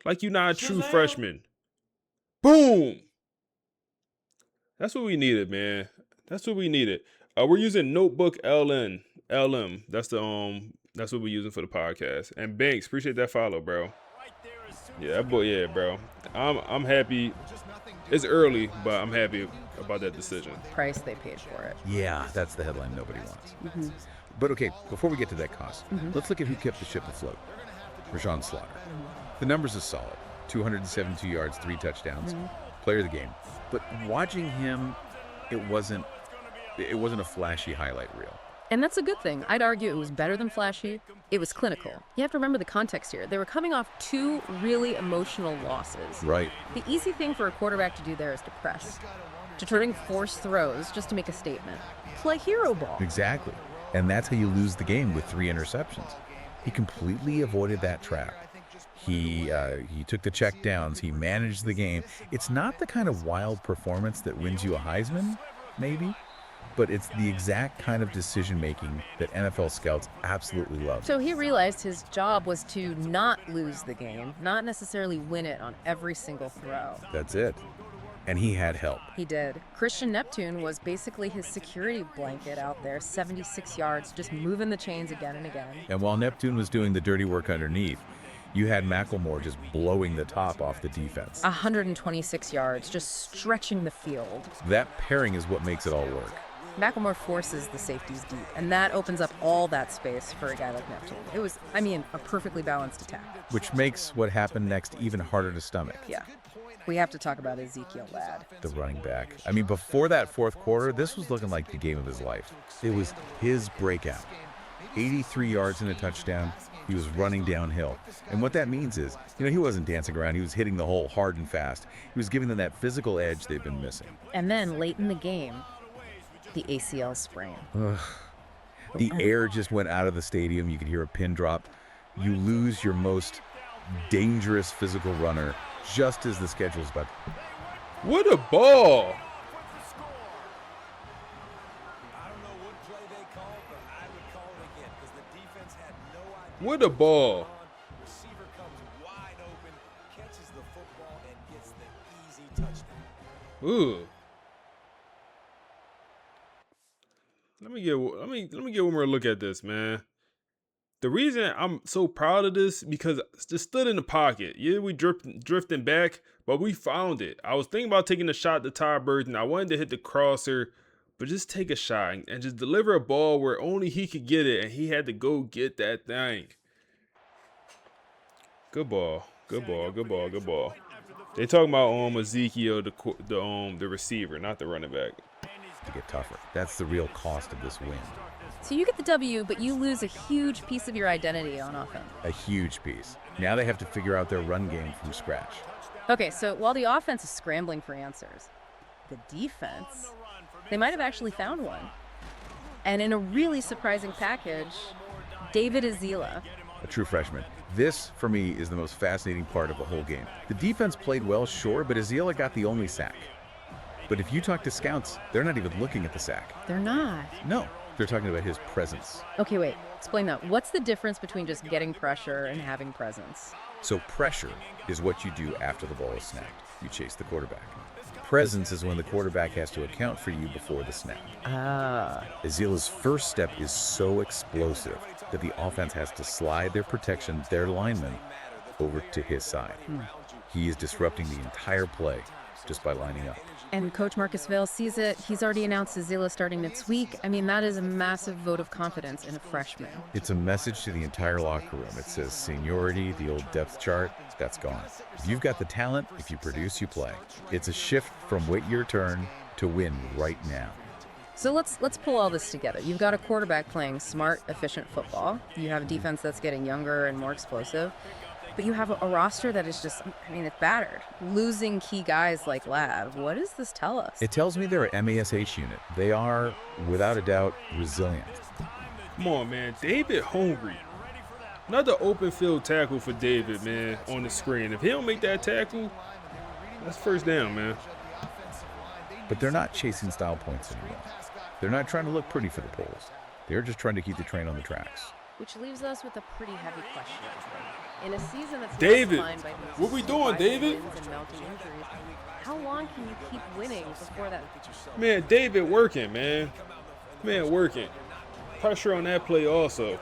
Like you're not a true freshman. Boom! That's what we needed, man. That's what we needed. We're using Notebook LM. That's what we're using for the podcast. And Banks, appreciate that follow, bro. Yeah, that boy, yeah, bro. I'm happy. It's early, but I'm happy about that decision. Price they paid for it. Yeah, that's the headline nobody wants. But okay, before we get to that cost, let's look at who kept the ship afloat. Rashawn Slaughter. The numbers are solid. 272 yards, 3 touchdowns. Player of the game. But watching him, it wasn't a flashy highlight reel. And that's a good thing. I'd argue it was better than flashy. It was clinical. You have to remember the context here. They were coming off 2 really emotional losses. Right. The easy thing for a quarterback to do there is to press, to try and force throws just to make a statement. Play hero ball. Exactly. And that's how you lose the game with 3 interceptions. He completely avoided that trap. He took the check downs. He managed the game. It's not the kind of wild performance that wins you a Heisman, maybe, but it's the exact kind of decision-making that NFL scouts absolutely love. So he realized his job was to not lose the game, not necessarily win it on every single throw. That's it. And he had help. He did. Christian Neptune was basically his security blanket out there, 76 yards, just moving the chains again and again. And while Neptune was doing the dirty work underneath, you had McElmore just blowing the top off the defense. 126 yards, just stretching the field. That pairing is what makes it all work. McElmore forces the safeties deep, and that opens up all that space for a guy like Neptune. It was, a perfectly balanced attack. Which makes what happened next even harder to stomach. Yeah. We have to talk about Ezekiel Ladd. The running back. Before that fourth quarter, this was looking like the game of his life. It was his breakout. 83 yards and a touchdown. He was running downhill. And what that means is, he wasn't dancing around. He was hitting the hole hard and fast. He was giving them that physical edge they've been missing. And then late in the game, the ACL sprain. Ugh. The air just went out of the stadium. You could hear a pin drop. You lose your most dangerous physical runner just as the schedule's about. What a ball! What a ball! Receiver comes wide open, catches the football, and gets the easy touchdown. Ooh. Let me get one more look at this, man. The reason I'm so proud of this because it just stood in the pocket. Yeah, we drifting back, but we found it. I was thinking about taking a shot to Ty Burton. I wanted to hit the crosser, but just take a shot and just deliver a ball where only he could get it, and he had to go get that thing. Good ball. Good ball. Good ball. Good ball. They talking about Ezekiel, the receiver, not the running back. To get tougher. That's the real cost of this win. So you get the W, but you lose a huge piece of your identity on offense. A huge piece. Now they have to figure out their run game from scratch. Okay, so while the offense is scrambling for answers, the defense, they might have actually found one. And in a really surprising package, David Azila. A true freshman. This, for me, is the most fascinating part of the whole game. The defense played well, sure, but Azila got the only sack. But if you talk to scouts, they're not even looking at the sack. They're not. No, they're talking about his presence. Okay, wait. Explain that. What's the difference between just getting pressure and having presence? So pressure is what you do after the ball is snapped. You chase the quarterback. Presence is when the quarterback has to account for you before the snap. Azila's first step is so explosive that the offense has to slide their protection, their linemen, over to his side. He is disrupting the entire play just by lining up. And Coach Marcus Vail sees it. He's already announced Azila starting next week. I mean, that is a massive vote of confidence in a freshman. It's a message to the entire locker room. It says seniority, the old depth chart, that's gone. If you've got the talent, if you produce, you play. It's a shift from wait your turn to win right now. So let's pull all this together. You've got a quarterback playing smart, efficient football. You have a defense that's getting younger and more explosive. But you have a roster that is just, it's battered. Losing key guys like Lav. What does this tell us? It tells me they're an MASH unit. They are, without a doubt, resilient. Come on, man. David hungry. Another open field tackle for David, man, on the screen. If he don't make that tackle, that's first down, man. But they're not chasing style points anymore. They're not trying to look pretty for the polls. They're just trying to keep the train on the tracks. Which leaves us with a pretty heavy question. In a season that's David, defined by these what we doing, David? wins and mounting injuries, how long can you keep winning before that? Man, David working, man. Man, working. Pressure on that play also.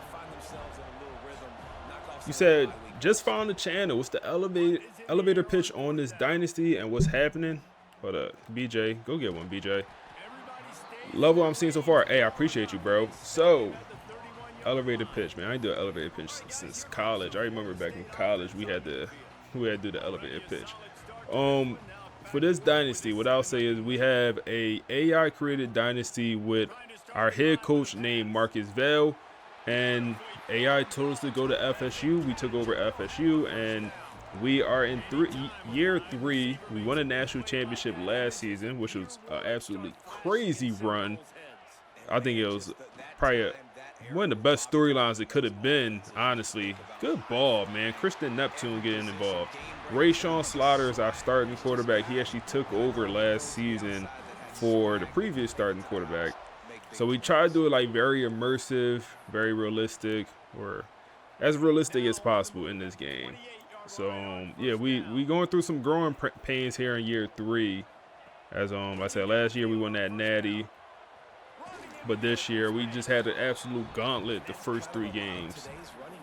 You said, just found the channel. What's the elevator pitch on this dynasty and what's happening? Hold up. BJ, go get one, BJ. Love what I'm seeing so far. Hey, I appreciate you, bro. So, elevator pitch, man. I ain't do an elevator pitch since college. I remember back in college we had to do the elevator pitch. For this dynasty, what I'll say is we have a AI created dynasty with our head coach named Marcus Vail, and AI told us to go to FSU. We took over FSU, and we are in year 3. We won a national championship last season, which was an absolutely crazy run. I think it was probably one of the best storylines it could have been, honestly. Good ball, man. Christian Neptune getting involved. Rayshawn Slaughter is our starting quarterback. He actually took over last season for the previous starting quarterback. So we try to do it like very immersive, very realistic, or as realistic as possible in this game. So, yeah, we going through some growing pains here in year 3. As I said, last year we won that natty. But this year, we just had an absolute gauntlet the first 3 games.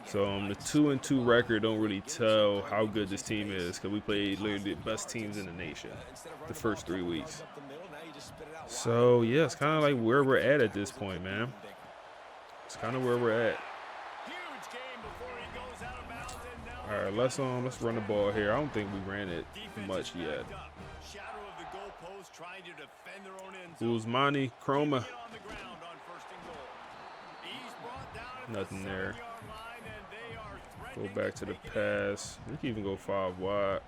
So the 2-2 record don't really tell how good this team is because we played literally the best teams in the nation the first 3 weeks. So, yeah, it's kind of like where we're at this point, man. It's kind of where we're at. All right, let's run the ball here. I don't think we ran it much yet. Usmani Chroma. Nothing there. Go back to the pass. We can even go 5 wide.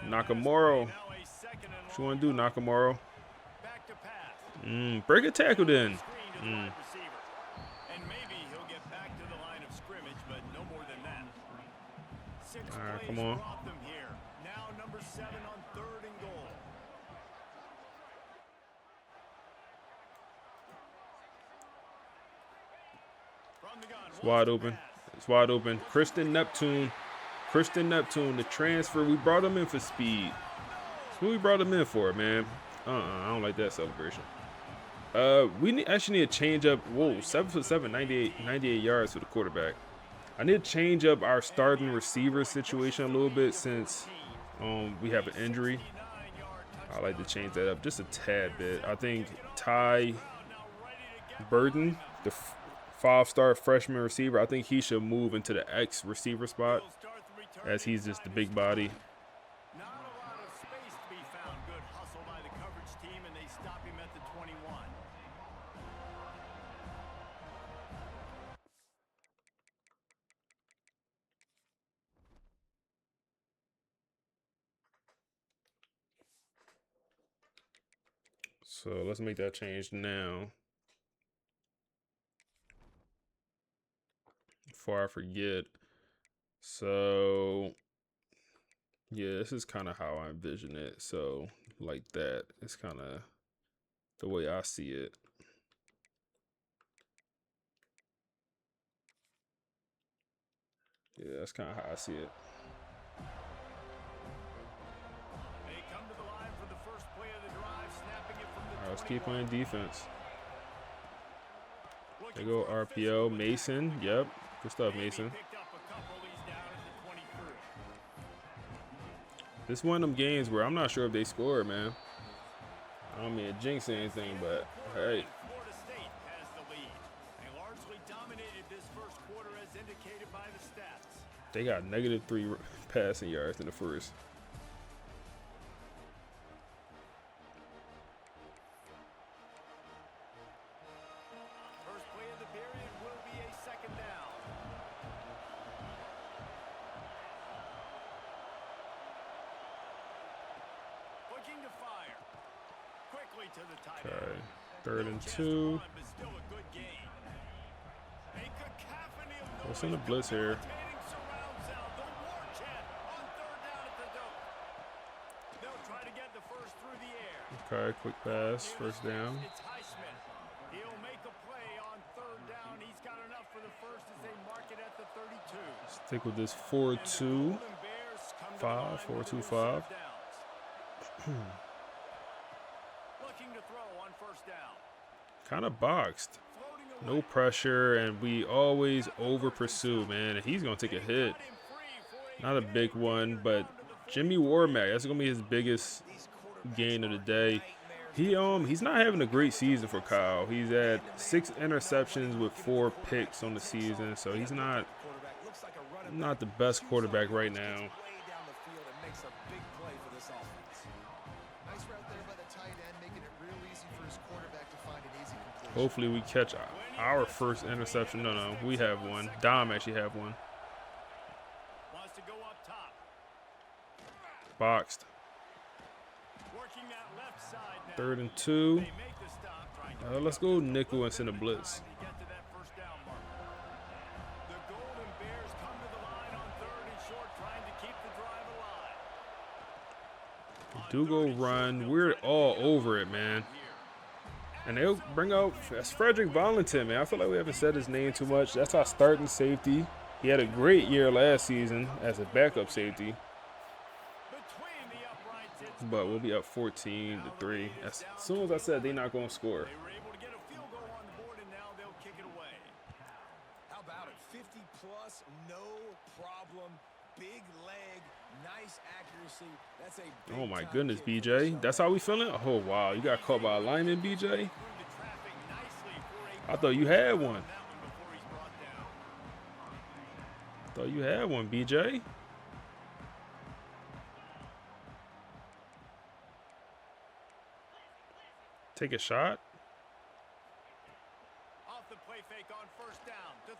Nakamura. What you want to do, Nakamura? Break a tackle then. And maybe he'll get back to the line of scrimmage, but no more than that. 6 All right, plays come on. brought them here. Now number 7 on 3rd and goal. From the gun, It's wide open. It's wide open. Christian Neptune. Christian Neptune, the transfer. We brought him in for speed. That's what we brought him in for, man. I don't like that celebration. Actually need to change up. Whoa, 7'7", 98 yards for the quarterback. I need to change up our starting receiver situation a little bit since we have an injury. I like to change that up just a tad bit. I think Ty Burton, the 5-star freshman receiver, I think he should move into the X receiver spot as he's just the big body. Not a lot of space to be found. Good hustle by the coverage team, and they stop him at the 21. So let's make that change now. Before I forget. So yeah, this is kind of how I envision it. So like that. It's kind of the way I see it. Yeah, that's kind of how I see it. They come to the line for the first play of the drive, snapping it from the All right, let's keep 21. playing defense. They go RPO. Mason. Yep. Good stuff, Mason. Picked up a couple. He's down at the 23. This is one of them games where I'm not sure if they score, man. I don't mean to jinx anything, but hey. Florida State has the lead. They largely dominated this first quarter as indicated by the stats. They got -3 passing yards in the first. First play of the period will be a 2nd down. Looking to fire. Quickly to the tight Okay. end. 3rd and No chance to 2. run, but still a good gain. A cacophony of What's in the noise blitz here? debilitating surround sound. The war chant on 3rd down at the dope. They'll try to get the first through the air. Okay, quick pass. First down. It's Highsmith. He'll make a play on 3rd down. He's got enough for the first as they mark it at the 32. Stick with this 4-2. 5, 4-2-5. Looking to throw on 1st down. Kind of boxed. No pressure, and we always over pursue, man. And he's gonna take a hit. Not a big one, but Jimmy Warmack, that's gonna be his biggest gain of the day. He's not having a great season for Kyle. He's at 6 interceptions with 4 picks on the season, so he's not the best quarterback right now. Hopefully we catch our first interception. No, we have one. Dom actually have one. Wants to go up top. Boxed. Working that left side now. 3rd and 2. They make the stop, trying to Let's go nickel and send a blitz. get to that 1st down mark. The Golden Bears come to the line on 3rd and short, trying to keep the drive alive. Do go run. We're all over it, man. And they'll bring out that's Frederick Valentin, man. I feel like we haven't said his name too much. That's our starting safety. He had a great year last season as a backup safety. But we'll be up 14-3. As soon as I said they're not going to score. They were able to get a field goal on the board, and now they'll kick it away. How about it? 50 plus, no problem. Big leg, nice accuracy. That's a big Oh my goodness, BJ. That's how we feeling? Oh wow, you got caught by a lineman, BJ? I thought you had one. Thought you had one, BJ. Take a shot.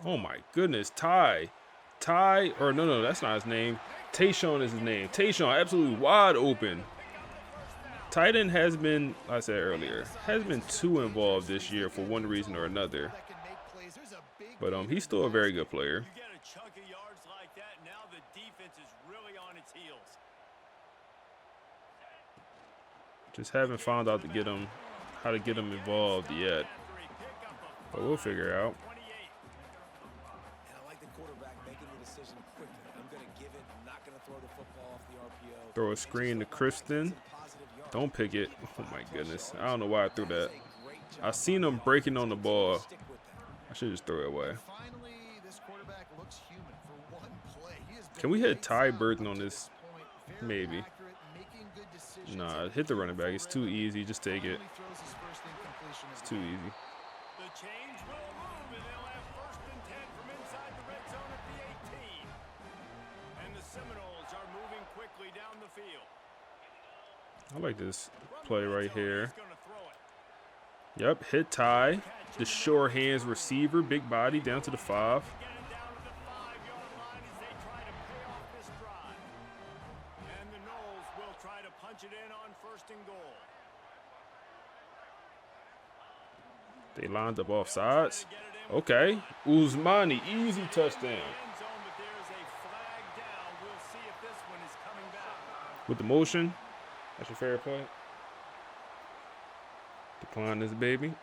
Oh my goodness, Ty, or no, that's not his name. Tayshawn is his name. Tayshawn, absolutely wide open. Tight end has been, like I said earlier, has been too involved this year for one reason or another. But he's still a very good player. You get a chunk of yards like that, now the defense is really on its heels. Just haven't found out how to get him involved yet. But we'll figure it out. And I like the quarterback making the decision quickly. I'm going to give it. I'm not going to throw the football off the RPO. Throw a screen to Kristen. Don't pick it. Oh my goodness. I don't know why I threw that. I seen him breaking on the ball. I should just throw it away. Can we hit Ty Burton on this? Maybe. Nah, hit the running back. It's too easy. Just take it. It's too easy. The change will move, and they'll have 1st and 10 from inside the red zone at the 18. And the Seminoles are moving quickly down the field. I like this play right here. Yep, hit Ty. The sure hands receiver, big body down to the 5. And the Noles will try to punch it in on 1st and goal. They lined up off sides. Okay, Usmani, easy touchdown. With the motion, that's your favorite play. Decline this baby.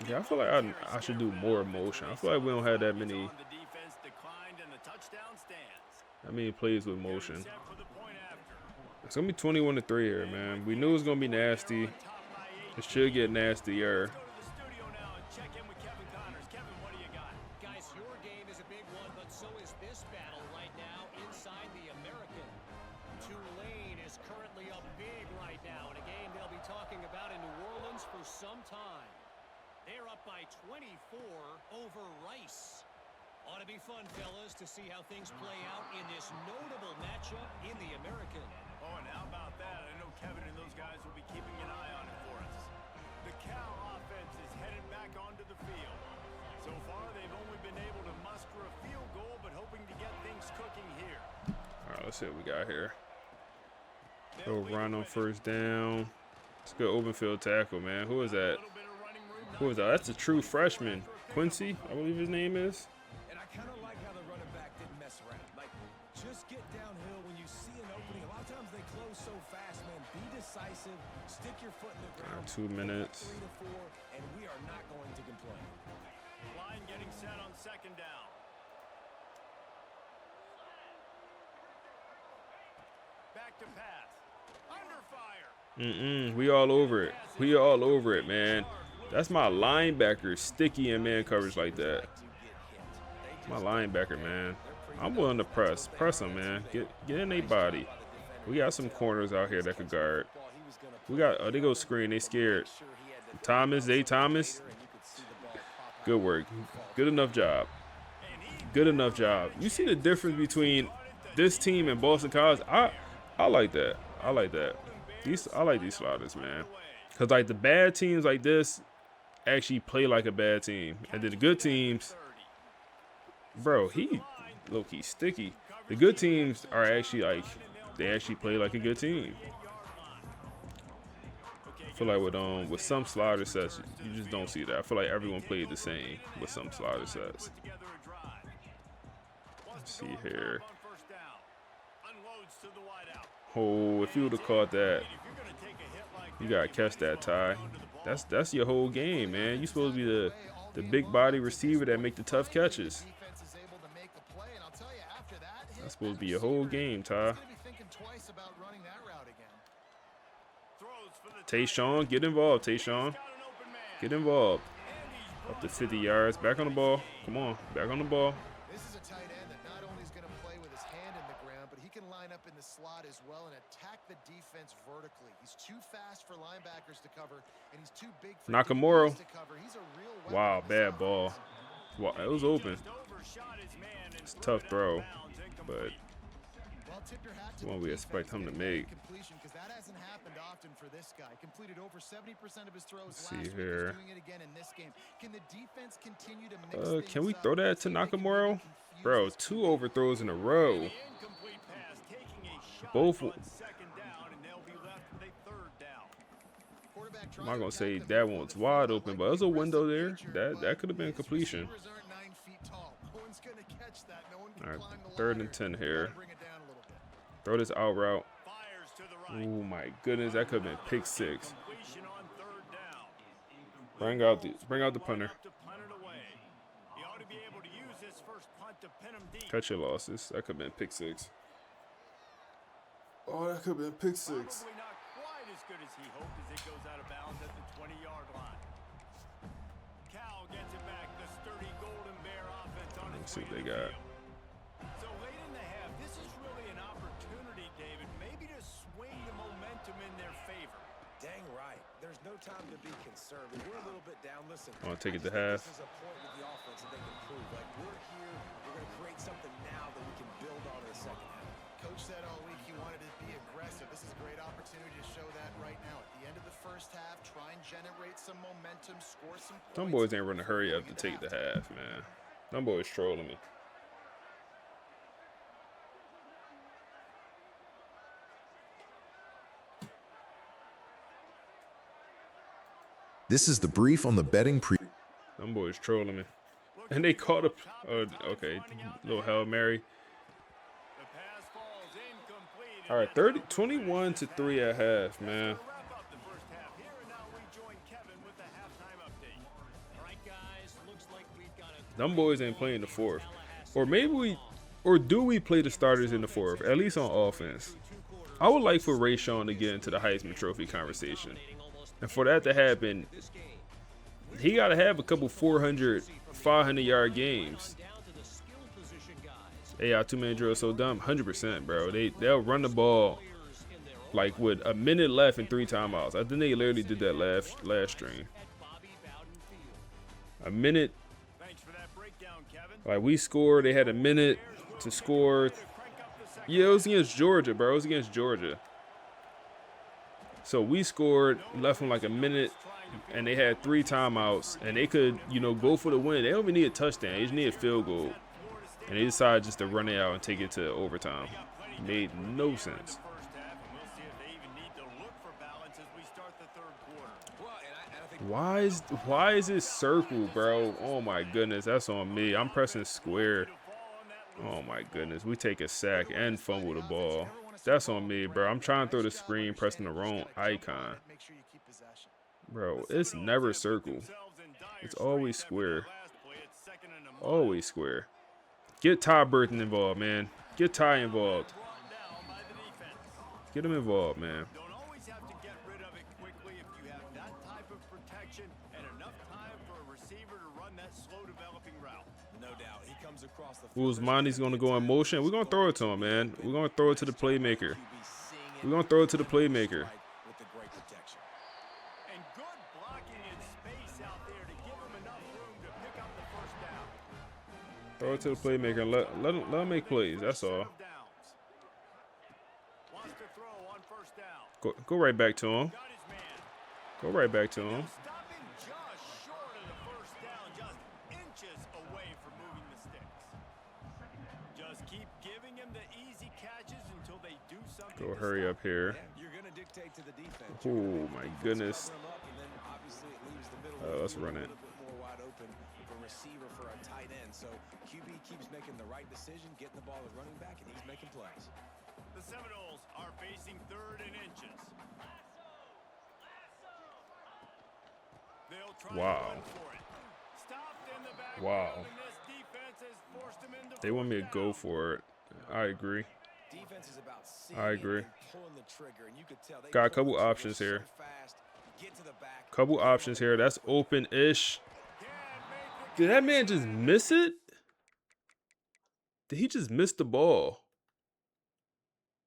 Yeah, I feel like I should do more motion. I feel like we don't have that many plays with motion. It's gonna be 21-3 here, man. We knew it was gonna be nasty. It should get nastier. Guys, your game is a big one, but so is this battle right now inside the American. Tulane is currently up big right now in a game they'll be talking about in New Orleans for some time. They're up by 24 over Rice. Ought to be fun, fellas, to see how things play out in this notable matchup in the American. Oh, and how about that? I know Kevin and those guys will be keeping an eye on it for us. The Cal offense is headed back onto the field. So far, they've only been able to muster a field goal, but hoping to get things cooking here. All right, let's see what we got here. Go run on 1st down. It's a good open field tackle, man. Who is that? Who is that? That's a true freshman. Quincy, I believe his name is. And I kind of like how the running back didn't mess around. Like, just get downhill when you see an opening. A lot of times they close so fast, man. Be decisive. Stick your foot in the ground. 2 minutes. 3 to 4, and we are not going to complain. Line getting set on 2nd down. Back to pass. Under fire. We all over it. We all over it, man. That's my linebacker, sticky in man coverage like that. My linebacker, man. I'm willing to press. Press them, man. Get in their body. We got some corners out here that could guard. We got, they go screen. They scared. Thomas. Good work. Good enough job. Good enough job. You see the difference between this team and Boston College? I like that. I like that. I like these sliders, man. Because, like, the bad teams like this actually play like a bad team. And then the good teams, bro, he low-key sticky. The good teams are actually, like, they actually play like a good team. I feel like with some slider sets, you just don't see that. I feel like everyone played the same with some slider sets. Let's see here. Oh, if you would have caught that, you gotta catch that, Ty. That's your whole game, man. You supposed to be the big body receiver that make the tough catches. That's supposed to be your whole game, Ty. Tayshawn, get involved, Tayshawn. Get involved. Up to 50 yards. Back on the ball. Come on, back on the ball. This is a tight end that not only is going to play with his hand in the ground, but he can line up in the slot as well and attack the defense vertically. He's too fast for linebackers to cover, and he's too big for Nakamura. to cover. He's a real weapon. Wow, bad ball. Wow, it was open. It's a tough throw, but tip your hat to What the we defense expect him to getting that make. completion, because that hasn't happened often for this guy. Completed over 70% of his throws Let's last see week. He's here. doing it again in this game. Can the defense continue to mix Can we things throw up? that to See if they can maybe Nakamura? confuse Bro, this 2 QB. overthrows in a row. The incomplete pass taking a shot Both. on second down, and they'll be left with a third down. Quarterback I'm trying not to gonna attack say the that middle of one's the wide field. I open, like but the there's a window aggressive there. nature, That could have been his completion. receivers aren't 9 feet tall. No one's going to catch that. No one can All right, climb the 3rd ladder. and 10 Gotta here. bring it down a little bit. Throw this out route. Fires to the right. Oh my goodness, that could have been pick 6. Completion on third down. Bring out the punter. To punt it away. He ought to be able to use this first punt to pin him deep. Cut your losses. That could have been pick 6. Oh, that could have been pick 6. Probably not quite as good as he hoped as it goes out of bounds at the 20-yard line. Cal gets it back. The sturdy Golden Bear offense on its Let's see way what they to the got. field. So late in the half, this is really an opportunity, David, maybe to swing the momentum in their favor. Dang right. There's no time to be conservative. We're a little bit down. Listen, I want to take it to this half. is a point with the offense that they can prove. Like, we're here, we're going to create something now that we can build on in the second half. Coach said all week he wanted to be aggressive. This is a great opportunity to show that right now. At the end of the first half, try and generate some momentum, score some points. Them boys ain't running a hurry up to take the half, man. Them boys trolling me. This is the brief on the betting pre. Them boys trolling me. And they caught a... okay, little Hail Mary. The pass falls incomplete. All right, 21 to 3 at half, man. Wrap up the first half here, and now we join Kevin with the halftime update. All right, guys, looks like we've got a Them boys ain't playing the 4th. Or maybe we... Or do we play the starters in the 4th, at least on offense? I would like for Ray Sean to get into the Heisman Trophy conversation. And for that to happen, he got to have a couple 400, 500-yard games. Hey, our two-man drill is so dumb. 100%, bro. They'll run the ball like with a minute left and 3 timeouts. I think they literally did that last stream. A minute. Thanks for that breakdown, Kevin. Like, we scored. They had a minute to score. Yeah, it was against Georgia, bro. It was against Georgia. So we scored, left them like a minute, and they had 3 timeouts, and they could, go for the win. They don't even need a touchdown. They just need a field goal. And they decided just to run it out and take it to overtime. Made no sense. Why is this circle, bro? Oh my goodness, that's on me. I'm pressing square. Oh my goodness, we take a sack and fumble the ball. That's on me, bro. I'm trying to throw the screen, pressing the wrong icon. Bro, it's never circle. It's always square. Always square. Get Ty Burton involved, man. Get Ty involved. Get him involved, man. Don't always have to get rid of it quickly if you have that type of protection and enough time for a receiver to run that slow developing route. No doubt. He comes across the Uzmani's going to go in motion. We're going to throw it to him, man. We're going to throw it to the playmaker. We're going to throw it to the playmaker. with the great protection. And good blocking in space out there to give him enough room to pick up the first down. Throw it to the playmaker and let him make plays. That's all. Wants to throw on first down. Go right back to him. Got his man. Go right back to him. Stopping just short of the first down, just inches away from moving the sticks. Just keep giving him the easy catches until they do something. Go hurry up here. You're going to dictate to the defense. Oh my goodness. Cover him up, and then obviously it leaves the middle Let's run it. a little bit more wide open for receiver for a tight end. So QB keeps making the right decision, getting the ball to running back, and he's making plays. The Seminoles are facing 3rd and inches. They'll try Wow. to run for it. Stopped in the backfield, Wow. and this defense has forced him into They want me to first go down. for it. I agree. Defense is about seeing I agree. and pulling the trigger, and you could tell they Got a pull couple the trigger options so here. fast, get to the back, Couple options here. That's open-ish. Did that man just miss it? Did he just miss the ball?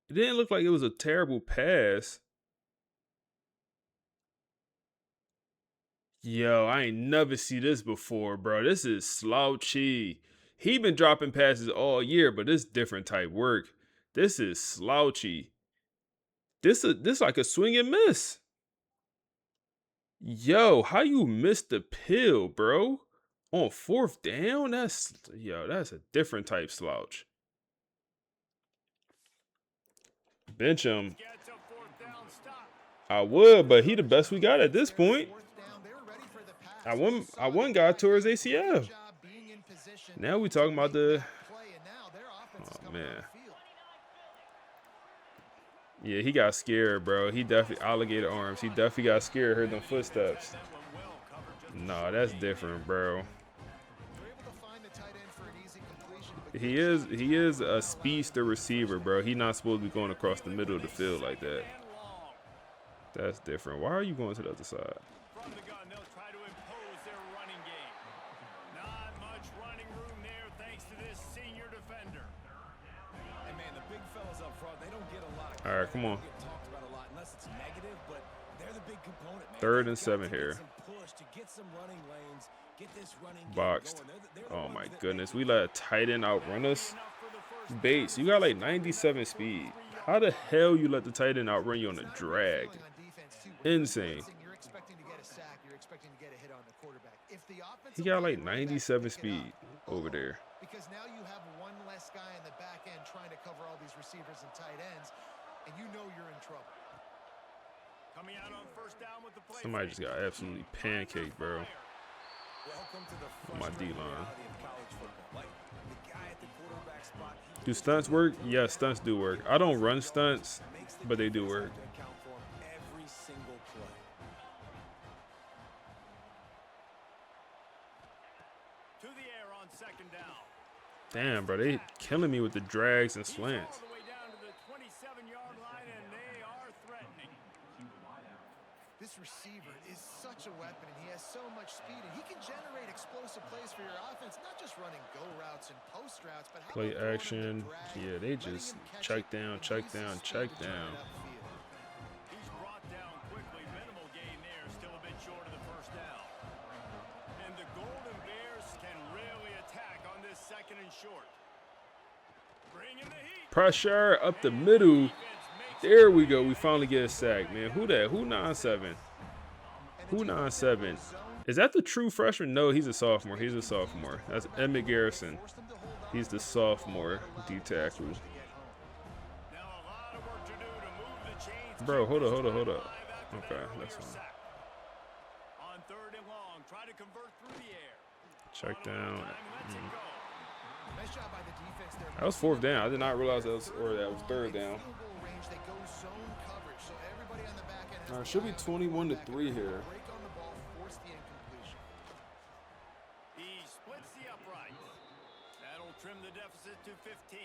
It didn't look like it was a terrible pass. Yo, I ain't never see this before, bro. This is slouchy. He been dropping passes all year, but this different type work. This is slouchy. This like a swing and miss. Yo, how you missed the pill, bro? On 4th down? That's a different type slouch. Bench him. I would, but he the best we got at this point. I won got towards ACL. Now we talking about the. Oh man. Yeah, he got scared, bro. He definitely alligator arms. He definitely got scared. Heard them footsteps. Nah, that's different, bro. He is a speedster receiver, bro. He not supposed to be going across the middle of the field like that. That's different. Why are you going to the other side? From the gun, they'll try to impose their running game. Not much running room there thanks to this senior defender. And man, the big fellas up front, they don't get a lot of All right, come on. get talked about a lot unless it's negative, but they're the big component, man. 3rd and 7 here. Push to get some running lanes, get this running game Boxed. going. They're the Oh ones my that goodness. make We let a tight end outrun us. Bates, you got like 97 speed. How the hell you let the tight end outrun you on a drag? Insane. He got like 97 speed over there. Because now you have one less guy in the back end trying to cover all these receivers and tight ends, and you know you're in trouble. Coming out on 1st down with the play. Somebody just got absolutely pancaked, bro. Welcome to the On my D-line. reality of college football. Like the guy at the quarterback spot, Do stunts work? Yes, stunts do work. I don't run stunts, but they do work. account for every single play. To the air on 2nd down. Damn, bro, they killing me with the drags and slants. All the way down to the 27-yard line, and they are threatening. This receiver is such a weapon, and he has so much speed, and he can generate explosive plays for your offense, not just running go routes and post routes, but how Play about throwing him action. to drag, Yeah, they letting just him catch check it, down, and check use his down, speed check to turn down. it upfield. He's brought down quickly. Minimal gain there. Still a bit short of the 1st down. And the Golden Bears can really attack on this 2nd and short. Bring in the heat. Pressure up the middle. There we go. We finally get a sack, man. Who that? Who 9-7? Who 9-7? Is that the true freshman? No, he's a sophomore. He's a sophomore. That's Emmett Garrison. He's the sophomore D tackle. Now a lot of work to do to move the chains. Bro, hold up. Okay, that's fine. On 3rd and long, try to convert through the air. Check down. Nice job by the defense there. That was 4th down. I did not realize that was 3rd down. Field goal range, they go zone coverage, so everybody on the back end has All right, should be 21-3 here. break on the ball, force the incompletion. He splits the upright. That'll trim the deficit to 15.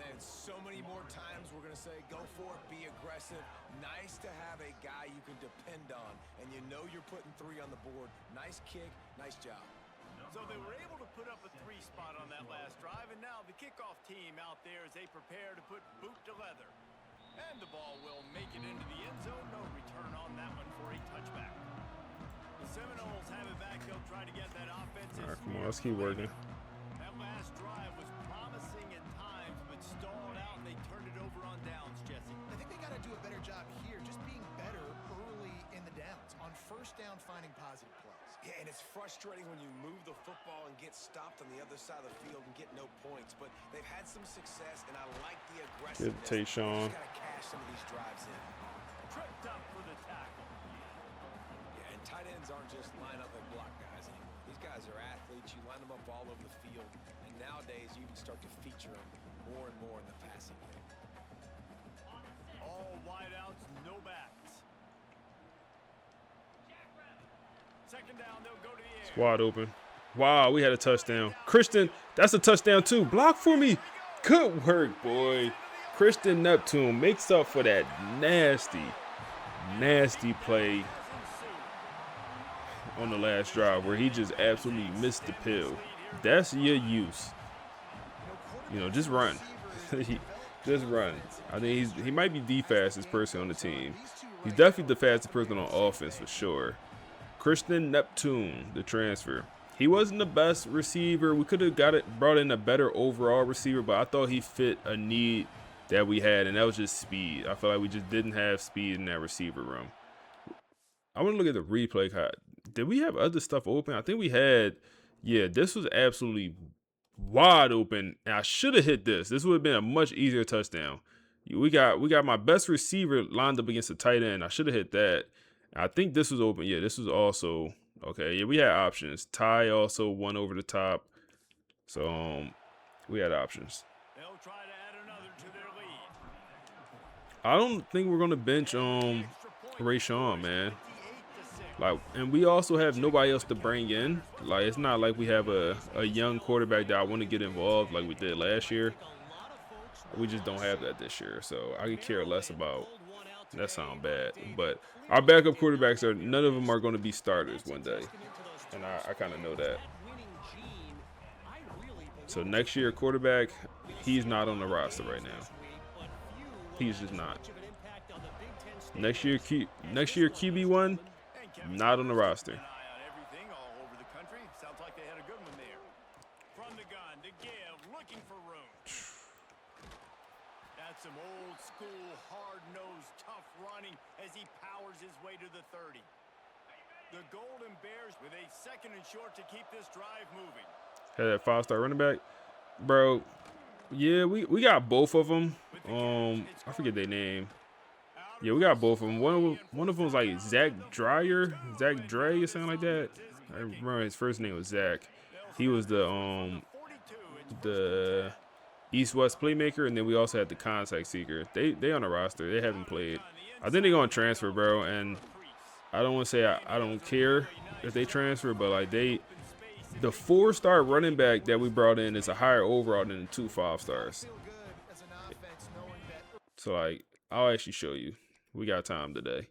And so many more times we're going to say, go for it, be aggressive. Nice to have a guy you can depend on, and you know you're putting 3 on the board. Nice kick, nice job. So they were able to put up a 3 spot on that last drive, and now the kickoff team out there as they prepare to put boot to leather. And the ball will make it into the end zone. No return on that one for a touchback. The Seminoles have it back. They'll try to get that offense. All right, come on, let's keep working. That last drive was promising at times, but stalled out, and they turned it over on downs, Jesse. I think they got to do a better job here, just being better early in the downs. On 1st down, finding positive plays. Yeah, and it's frustrating when you move the football and get stopped on the other side of the field and get no points. But they've had some success, and I like the aggressiveness. Good Tayshawn. Just gotta cash some of these drives in. Tripped up for the tackle. Yeah, and tight ends aren't just line up and block guys anymore. These guys are athletes. You line them up all over the field, and nowadays you can start to feature them more and more in the passing game. All wideouts, no backs. 2nd down, they'll go to the air. Squad open. Wow, we had a touchdown. Christian, that's a touchdown too. Block for me. Good work, boy. Christian Neptune makes up for that nasty play on the last drive where he just absolutely missed the pill. That's your use. You know, just run. Just run. I think he might be the fastest person on the team. He's definitely the fastest person on offense for sure. Christian Neptune, the transfer. He wasn't the best receiver. We could have brought in a better overall receiver, but I thought he fit a need that we had, and that was just speed. I feel like we just didn't have speed in that receiver room. I want to look at the replay card. Did we have other stuff open? I think we had. Yeah, this was absolutely wide open, and I should have hit this. This would have been a much easier touchdown. We got my best receiver lined up against the tight end. I should have hit that. I think this was open. Yeah, this was also okay. Yeah, we had options. Ty also won over the top, so we had options. They'll try to add another to their lead. I don't think we're gonna bench Rayshawn, man. Like, and we also have nobody else to bring in. Like, it's not like we have a young quarterback that I want to get involved like we did last year. We just don't have that this year, so I could care less about. That sounds bad, but our backup quarterbacks none of them are going to be starters one day, and I kind of know that. So next year quarterback, he's not on the roster right now. He's just not. Next year QB1, not on the roster. Some old school, hard-nosed, tough running as he powers his way to the 30. The Golden Bears with a 2nd and short to keep this drive moving. Had that 5-star running back, bro. Yeah, we got both of them. I forget their name. Yeah, we got both of them. One of them was like Zach Dre or something like that. I remember his first name was Zach. He was the East-West playmaker, and then we also had the contact seeker. They on the roster. They haven't played. I think they're going to transfer, bro, and I don't want to say I don't care if they transfer, but like the 4-star running back that we brought in is a higher overall than the 2 5-stars. So, like, I'll actually show you. We got time today.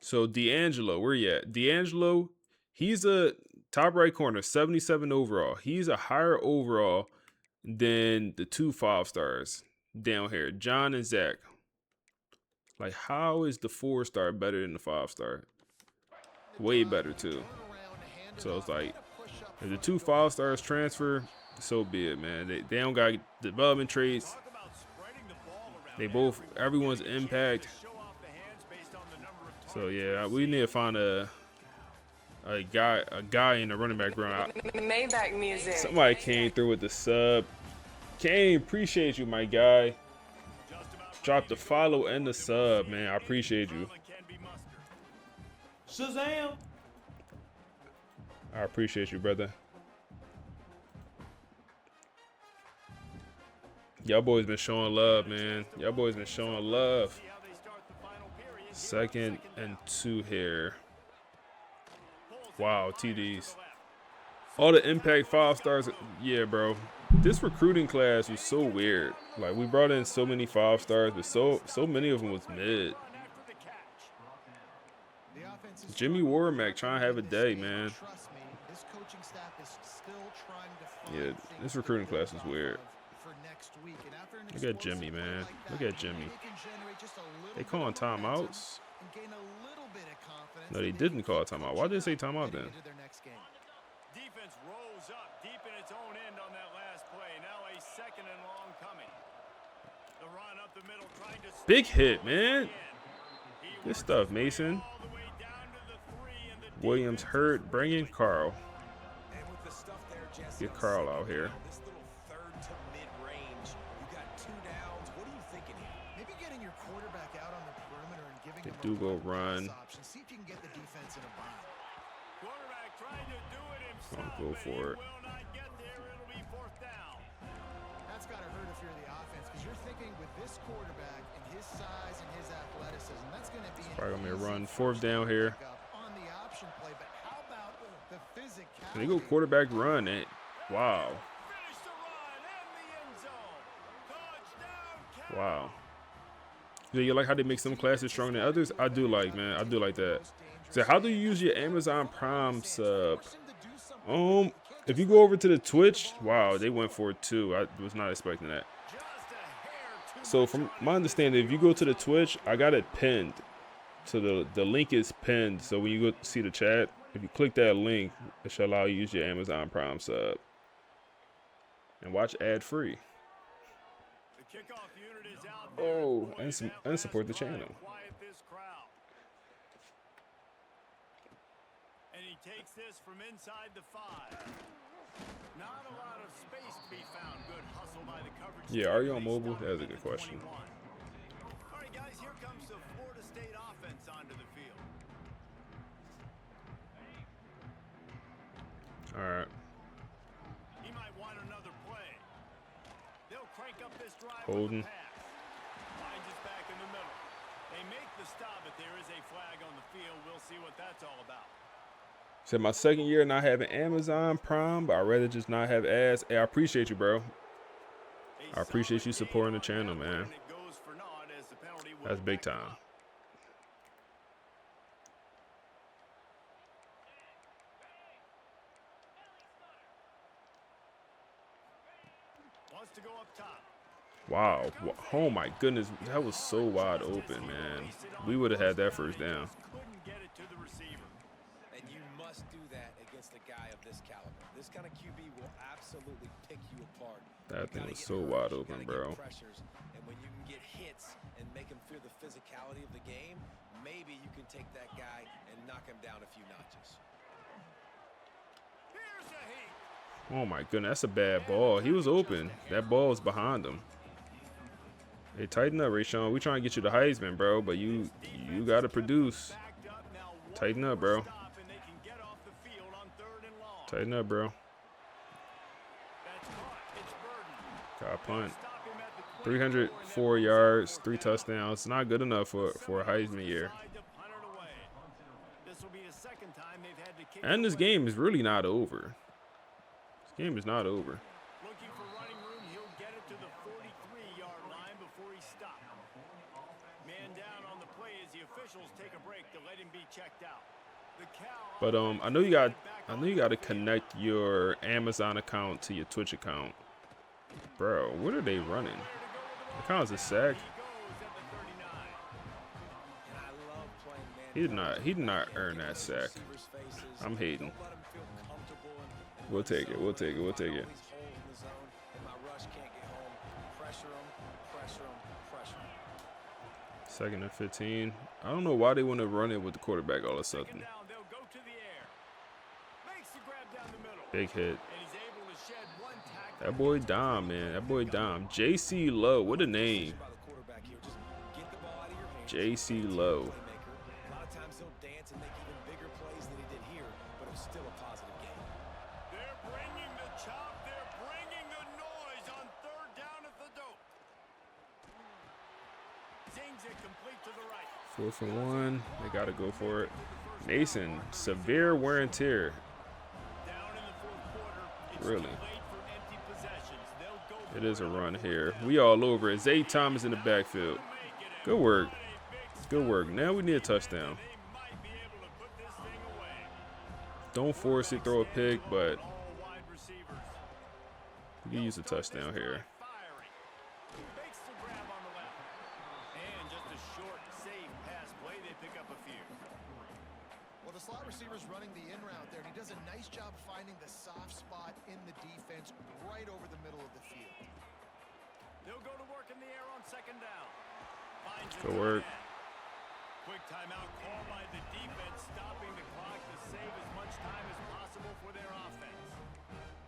So, D'Angelo, where you at? D'Angelo, he's a top right corner, 77 overall. He's a higher overall than the 2 5-stars down here, John and Zach. Like, how is the 4-star better than the 5-star? Way better, too. So it's like, if the 2 5-stars transfer, so be it, man. They don't got development traits. They both, everyone's impact. So, yeah, we need to find a guy in the running back room. Maybach music. Somebody came through with the sub. Kane, appreciate you, my guy. Drop the follow and the sub, man. I appreciate you. Shazam! I appreciate you, brother. Y'all boys been showing love, man. Y'all boys been showing love. 2nd and 2 here. Wow, TDs. All the impact 5-stars. Yeah, bro. This recruiting class was so weird. Like, we brought in so many 5-stars, but so many of them was mid. Jimmy Warmack trying to have a day, man. Yeah, this recruiting class was weird. Look at Jimmy, man. Look at Jimmy. They calling timeouts? No, they didn't call a timeout. Why did they say timeout then? Defense rose up deep in its own end on that last play. Now a 2nd and long coming. The run up the middle trying to big hit, man. Good stuff, Mason. Williams hurt. Bring in Carl. Get Carl out here. They do go run. I'll go for it. That's got to hurt if you're the offense, because you're thinking with this quarterback and his size and his athleticism, that's going to be probably gonna be a run. 4th down here. On the option play, but how about the physicality? They go quarterback run. And wow. Wow. Yeah, you like how they make some classes stronger than others? I do like, man. I do like that. So how do you use your Amazon Prime sub? If you go over to the Twitch, wow, they went for it too. I was not expecting that. So from my understanding, if you go to the Twitch, I got it pinned. So the link is pinned. So when you go see the chat, if you click that link, it should allow you to use your Amazon Prime sub and watch ad free. Oh, and support the channel. And he takes this from inside the 5. Not a lot of space to be found. Good hustle by the coverage. Yeah, are you on mobile? That's a good question. All right, guys, here comes the Florida State offense onto the field. All right. He might want another play. They'll crank up this drive. Holding. Finds us back in the middle. They make the stop, but there is a flag on the field. We'll see what that's all about. Said my second year not having Amazon Prime, but I'd rather just not have ads. Hey, I appreciate you, bro. I appreciate you supporting the channel, man. That's big time. Wants to go up top. Wow. Oh, my goodness. That was so wide open, man. We would have had that first down. Couldn't get it to the receiver. And you must do that against a guy of this caliber. This kind of QB will absolutely pick you apart. That thing was so wide open, bro. Pressures, and when you can get hits and make him feel the physicality of the game, maybe you can take that guy and knock him down a few notches. Here's a heat. Oh, my goodness. That's a bad ball. He was open. That ball was behind him. Hey, tighten up, Rayshawn. We trying to get you the Heisman, bro, but you got to produce. Tighten up, bro. Tighten up, bro. Got punt. 304 yards, 3 touchdowns. Not good enough for a Heisman year. And this game is really not over. This game is not over. Looking for running room, he'll get it to the 43-yard line before he stops. Man down on the play as the officials take a break to let him be checked out. But I know you got to connect your Amazon account to your Twitch account. Bro, what are they running? That counts as a sack. He did not earn that sack. I'm hating. We'll take it. We'll take it. We'll take it. Second and 15. I don't know why they want to run it with the quarterback all of a sudden. Big hit. That boy Dom, man. That boy Dom. JC Lowe. What a name. JC Lowe. Fourth and 1. They got to go for it. Mason, severe wear and tear. Really. It is a run here. We all over it. Zay Thomas in the backfield. Good work. Good work. Now we need a touchdown. Don't force it, throw a pick, but we can use a touchdown here. Well, the slot receiver's running the in route there, and he does a nice job finding the soft spot in the defense right over the middle of the field. They'll go to work in the air on second down. Good work. Quick timeout call by the defense, stopping the clock to save as much time as possible for their offense.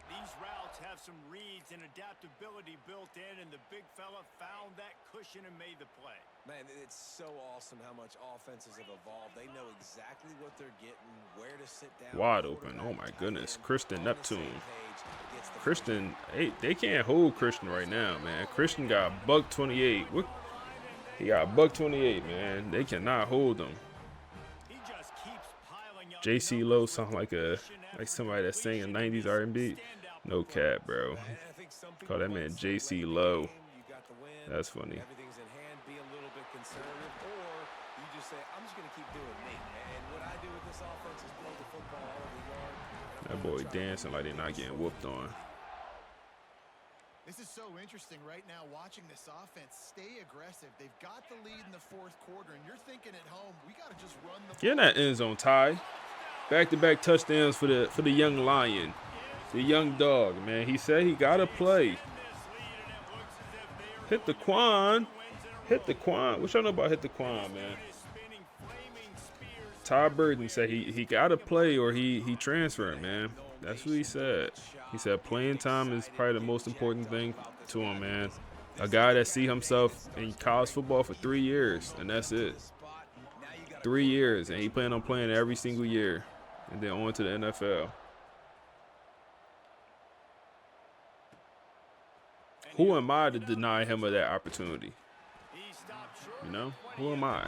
These routes have some reads and adaptability built in, and the big fella found that cushion and made the play. Man, it's so awesome how much offenses have evolved. They know exactly what they're getting, where to sit down. Wide open. Oh, my goodness. Christian Neptune. Christian, they can't hold Christian right now, man. Christian got buck 28. What? He got buck 28, man. They cannot hold him. JC Lowe sound like somebody that's singing 90s R&B. No cap, bro. Call that man JC Lowe. That's funny. Everything's in hand, be a little bit conservative, or you just say, I'm just going to keep doing me. And what I do with this offense is throw the football all over the yard. That boy dancing like they're not getting whooped on. This is so interesting right now watching this offense stay aggressive. They've got the lead in the fourth quarter, and you're thinking at home, we got to just run the ball. Get in that end zone, Ty. Back-to-back touchdowns for the young lion, the young dog, man. He said he got to play. Hit the Quan. Hit the Quan. What y'all know about hit the Quan, man? Todd Burton said he got to play or he transferred, man. That's what he said. He said playing time is probably the most important thing to him, man. A guy that see himself in college football for 3 years, and that's it. 3 years, and he planned on playing every single year, and then on to the NFL. Who am I to deny him of that opportunity? You know, who am I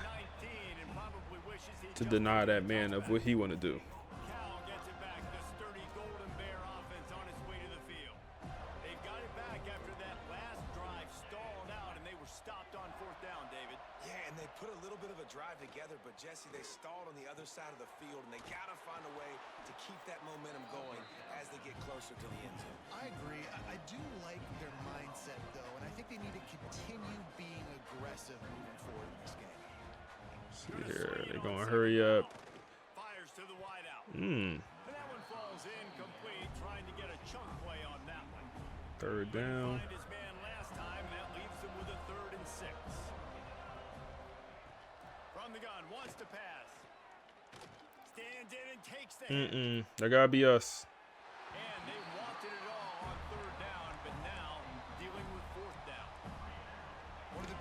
to deny that man of what he want to do? Together, but Jesse, they stalled on the other side of the field, and they got to find a way to keep that momentum going as they get closer to the end zone. I agree. I do like their mindset, though, and I think they need to continue being aggressive moving forward in this game. See here, they're going to hurry up. Fires to the wide out. And that one falls incomplete, trying to get a chunk play on that one. Third down. Find his man last time, and that leaves him with a 3rd and 6. From the gun, wants to pass. Stands in and takes the hit. That gotta be us. And they wanted it all on 3rd down, but now dealing with 4th down.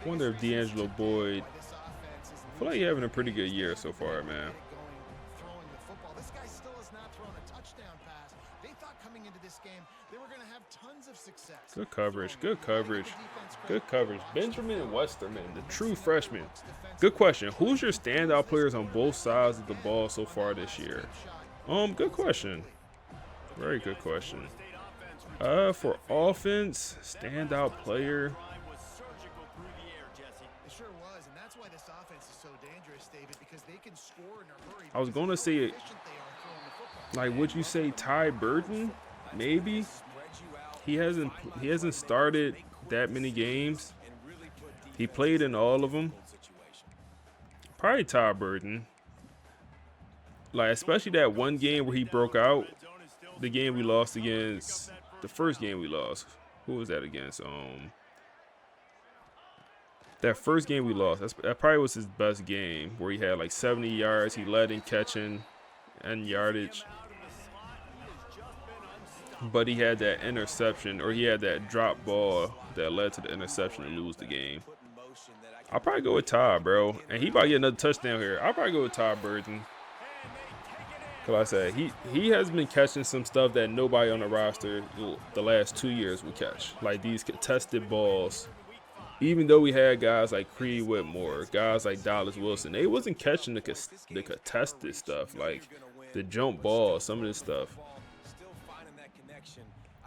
I wonder if D'Angelo Boyd. I feel like he's having a pretty good year so far, man. Throwing the football. This guy still has not thrown a touchdown pass. They thought coming into this game they were going to have tons of success. Good coverage. Good coverage. Good coverage. Benjamin Westerman, the true freshman. Good question. Who's your standout players on both sides of the ball so far this year? Good question. Very good question. For offense, standout player. I was gonna say, like, would you say Ty Burton? Maybe. He hasn't started that many games. He played in all of them. Probably Ty Burton. Like, especially that one game where he broke out. The game we lost against, the first game we lost. Who was that against? That first game we lost, that probably was his best game, where he had like 70 yards. He led in catching and yardage. But he had that interception, or he had that drop ball that led to the interception to lose the game. I'll probably go with Ty, bro. And he probably get another touchdown here. I'll probably go with Ty Burton. Because I said, he has been catching some stuff that nobody on the roster the last 2 years would catch. Like these contested balls. Even though we had guys like Creed Whitmore, guys like Dallas Wilson, they wasn't catching the contested stuff, like the jump ball, some of this stuff.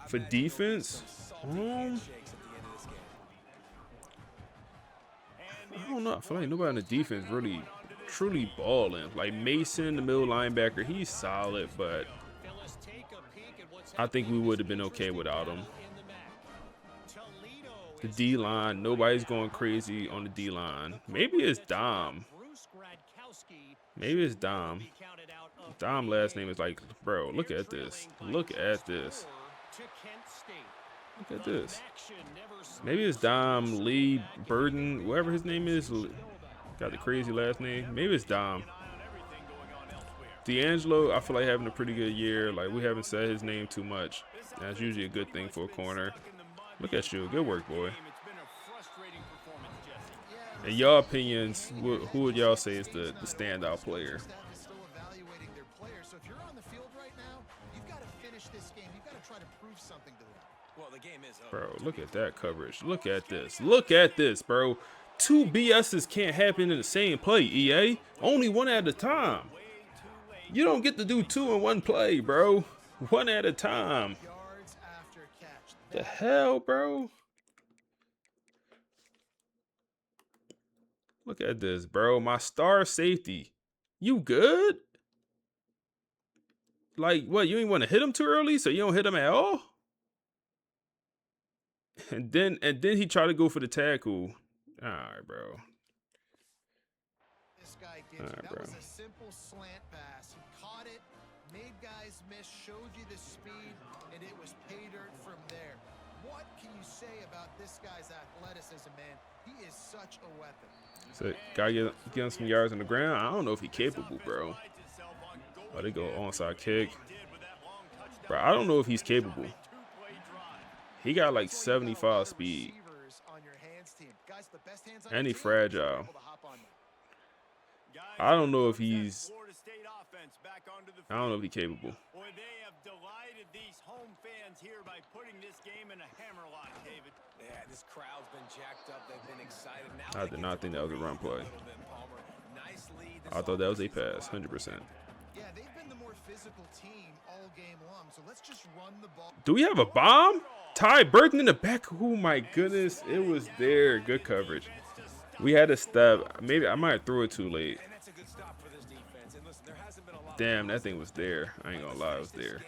For defense, I don't know. I feel like nobody on the defense really truly balling. Like Mason, the middle linebacker, he's solid, but I think we would have been okay without him. The D-line, nobody's going crazy on the D-line. Maybe it's Dom. Maybe it's Dom. Dom last name is like, bro, look at this. Look at this. Look at this. Maybe it's Dom Lee Burden, whoever his name is. Got the crazy last name. Maybe it's Dom. D'Angelo, I feel like having a pretty good year. Like, we haven't said his name too much. That's usually a good thing for a corner. Look at you. Good work, boy. In your opinions, who would y'all say is the standout player? Still evaluating their players. So if you're on the field right now, you've got to finish this game. You've got to try to prove something to them. Well, the game is over. Bro, look at that coverage. Look at this. Look at this, bro. 2 BSs can't happen in the same play, EA. Only one at a time. You don't get to do 2 in one play, bro. One at a time. The hell, bro? Look at this, bro. My star safety. You good? Like, what? You ain't want to hit him too early, so you don't hit him at all? And then he tried to go for the tackle. All right, bro. This guy gives All you. right, That bro. was a simple slant pass. He caught it, made guys miss, showed you the speed, and it was pay dirt from there. What can you say about this guy's athleticism, man? He is such a weapon. So, gotta get him some yards on the ground. I don't know if he's capable, bro. Oh, they go onside kick. Bro, I don't know if he's capable. He got like 75 speed. And he's fragile. I don't know if he's... I don't know if he's capable. Boy, they have delighted these home fans here by putting this game in a hammerlock, David. Yeah, this crowd's been jacked up. They've been excited. Now I did not think that was a run play. I thought that was a pass, 100%. Yeah, they've been the more physical team all game long, so let's just run the ball. Do we have a bomb? Ty Burton in the back. Oh my goodness, it was there. Good coverage. We had to step. Maybe I might throw it too late. Damn, that thing was there. I ain't gonna lie, it was there.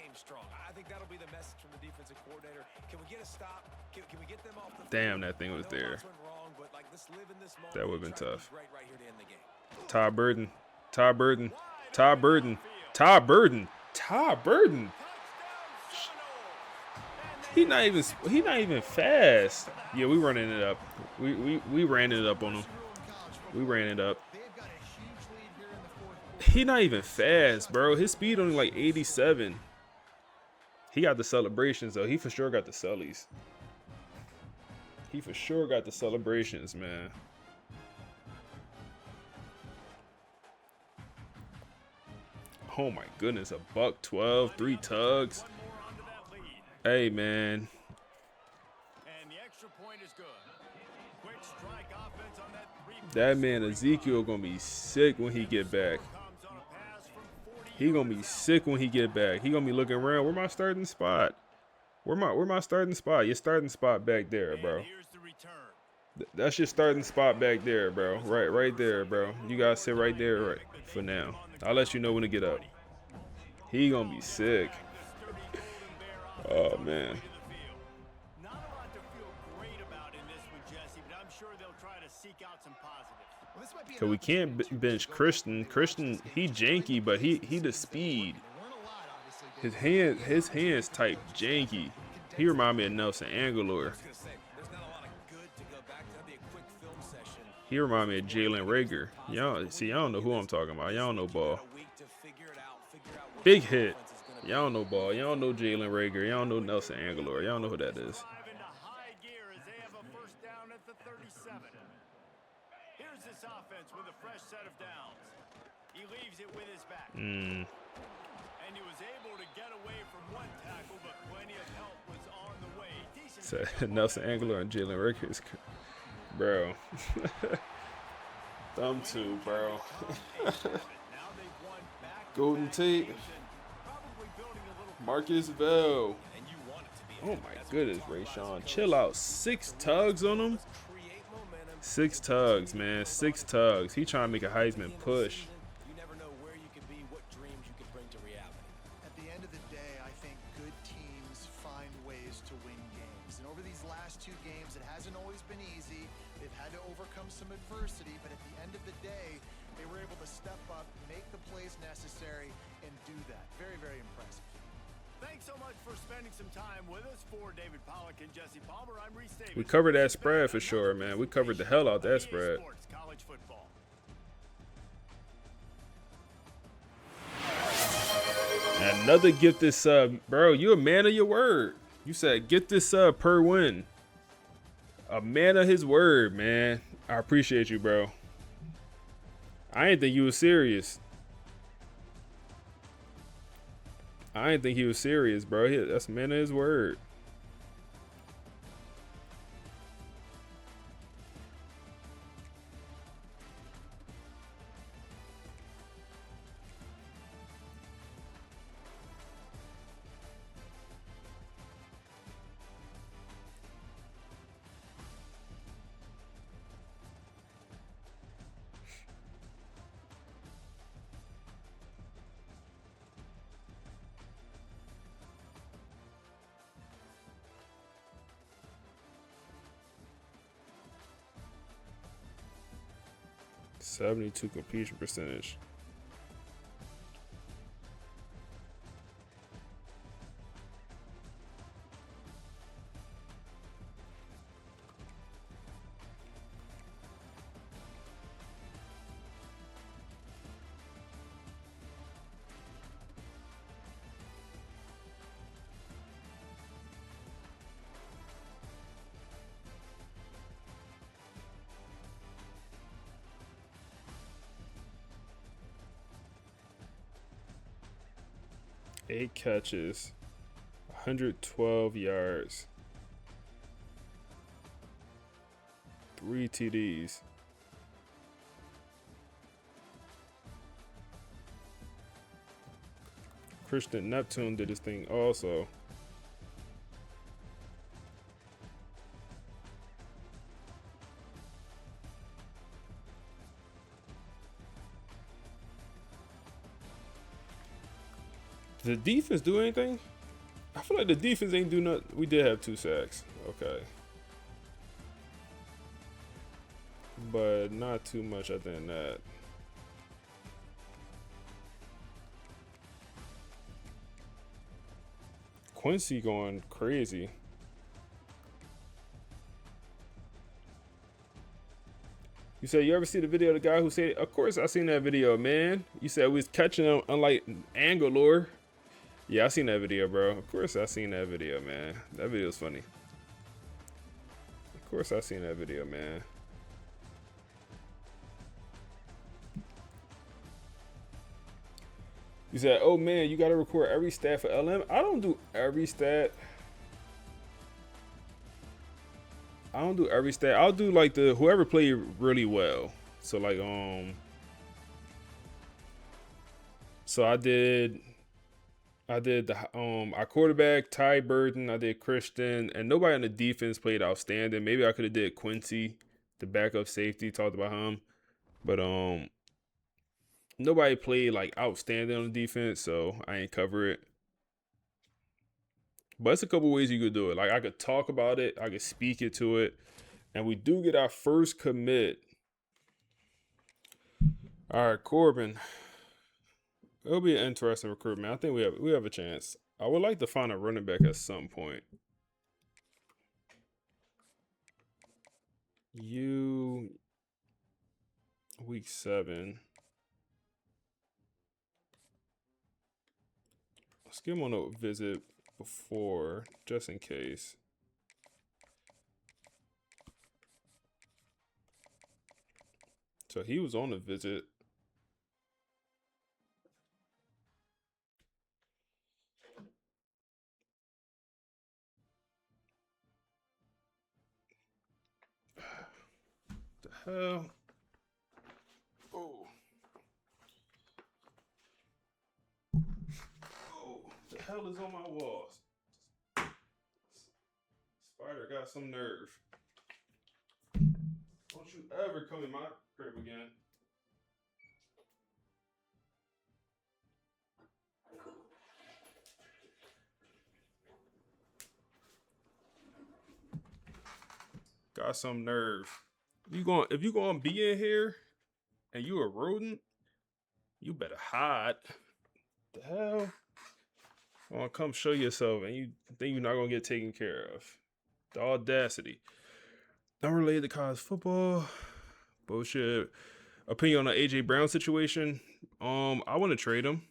Damn, that thing was there. That would have been tough. Ty Burton. Ty Burton. Ty Burton. Ty Burton. Ty Burton. He not even fast. Yeah, we running it up. We ran it up on him. We ran it up. He not even fast, bro. His speed only like 87. He got the celebrations though. He for sure got the cellies. He for sure got the celebrations, man. Oh my goodness, a $112, 3 tugs. Hey man. That man Ezekiel gonna be sick when he get back. He gonna be sick when he get back. He gonna be looking around. Where my starting spot? Where my starting spot? Your starting spot back there, bro. That's your starting spot back there, bro. Right there, bro. You gotta sit right there right for now. I'll let you know when to get up. He gonna be sick. Oh man. Cause we can't bench Christian. Christian, he janky, but he the speed. His hands type janky. He remind me of Nelson Aguilar. He remind me of Jalen Rager. Y'all see, y'all don't know who I'm talking about. Y'all don't know ball. Big hit. Y'all don't know ball. Y'all don't know Jalen Rager. Y'all don't know Nelson Aguilar. Y'all know who that is. Here's this offense with a fresh set of downs. He leaves it with his back. Mm. And he was able to get away from one tackle, but plenty of help was on the way. So, Nelson Aguilar and Jalen Rager is, bro. Them two, bro. Golden Tate. Marcus Bell. Oh my goodness, Rayshawn. Chill out. 6 tugs on him. 6 tugs, man. 6 tugs. He trying to make a Heisman push. You never know where you could be, what dreams you could bring to reality. At the end of the day, I think good teams find ways to win games. And over these last 2 games, it hasn't always been easy. They've had to overcome some adversity, but at the end of the day, they were able to step up, make the plays necessary, and do that. Very, very impressive. Thanks so much for spending some time with us. For David Pollack and Jesse Palmer, I'm Reese Davis. We covered that spread for sure, man. We covered the hell out that spread. College football. Another gifted sub. Bro, you a man of your word. You said get this sub per win. A man of his word, man. I appreciate you, bro. I didn't think you was serious. I didn't think he was serious, bro. That's a man of his word. 72 completion percentage. Eight catches, 112 yards, 3 TDs. Christian Neptune did his thing also. Did the defense do anything? I feel like the defense ain't do nothing. We did have 2 sacks. Okay. But not too much other than that. Quincy going crazy. You said you ever see the video of the guy who said, of course I seen that video, man. You said we was catching him unlike Angalore. Yeah, I seen that video, bro. Of course I seen that video, man. That video's funny. Of course I seen that video, man. You said, oh man, you gotta record every stat for LM. I don't do every stat. I'll do like the whoever played really well. So like so I did the our quarterback, Ty Burton, I did Christian, and nobody on the defense played outstanding. Maybe I could have did Quincy, the backup safety, talked about him. But nobody played like outstanding on the defense, so I ain't cover it. But it's a couple ways you could do it. Like I could talk about it, I could speak it to it. And we do get our first commit. All right, Corbin. It'll be an interesting recruitment. I think we have a chance. I would like to find a running back at some point. Week 7. Let's give him a visit before, just in case. So he was on a visit. The hell? Oh. Oh, the hell is on my walls? Spider got some nerve. Don't you ever come in my crib again. Got some nerve. If you gonna be in here and you a rodent, you better hide. The hell? I wanna come show yourself and you think you're not gonna get taken care of. The audacity. Unrelated to college football. Bullshit. Opinion on the AJ Brown situation. I want to trade him.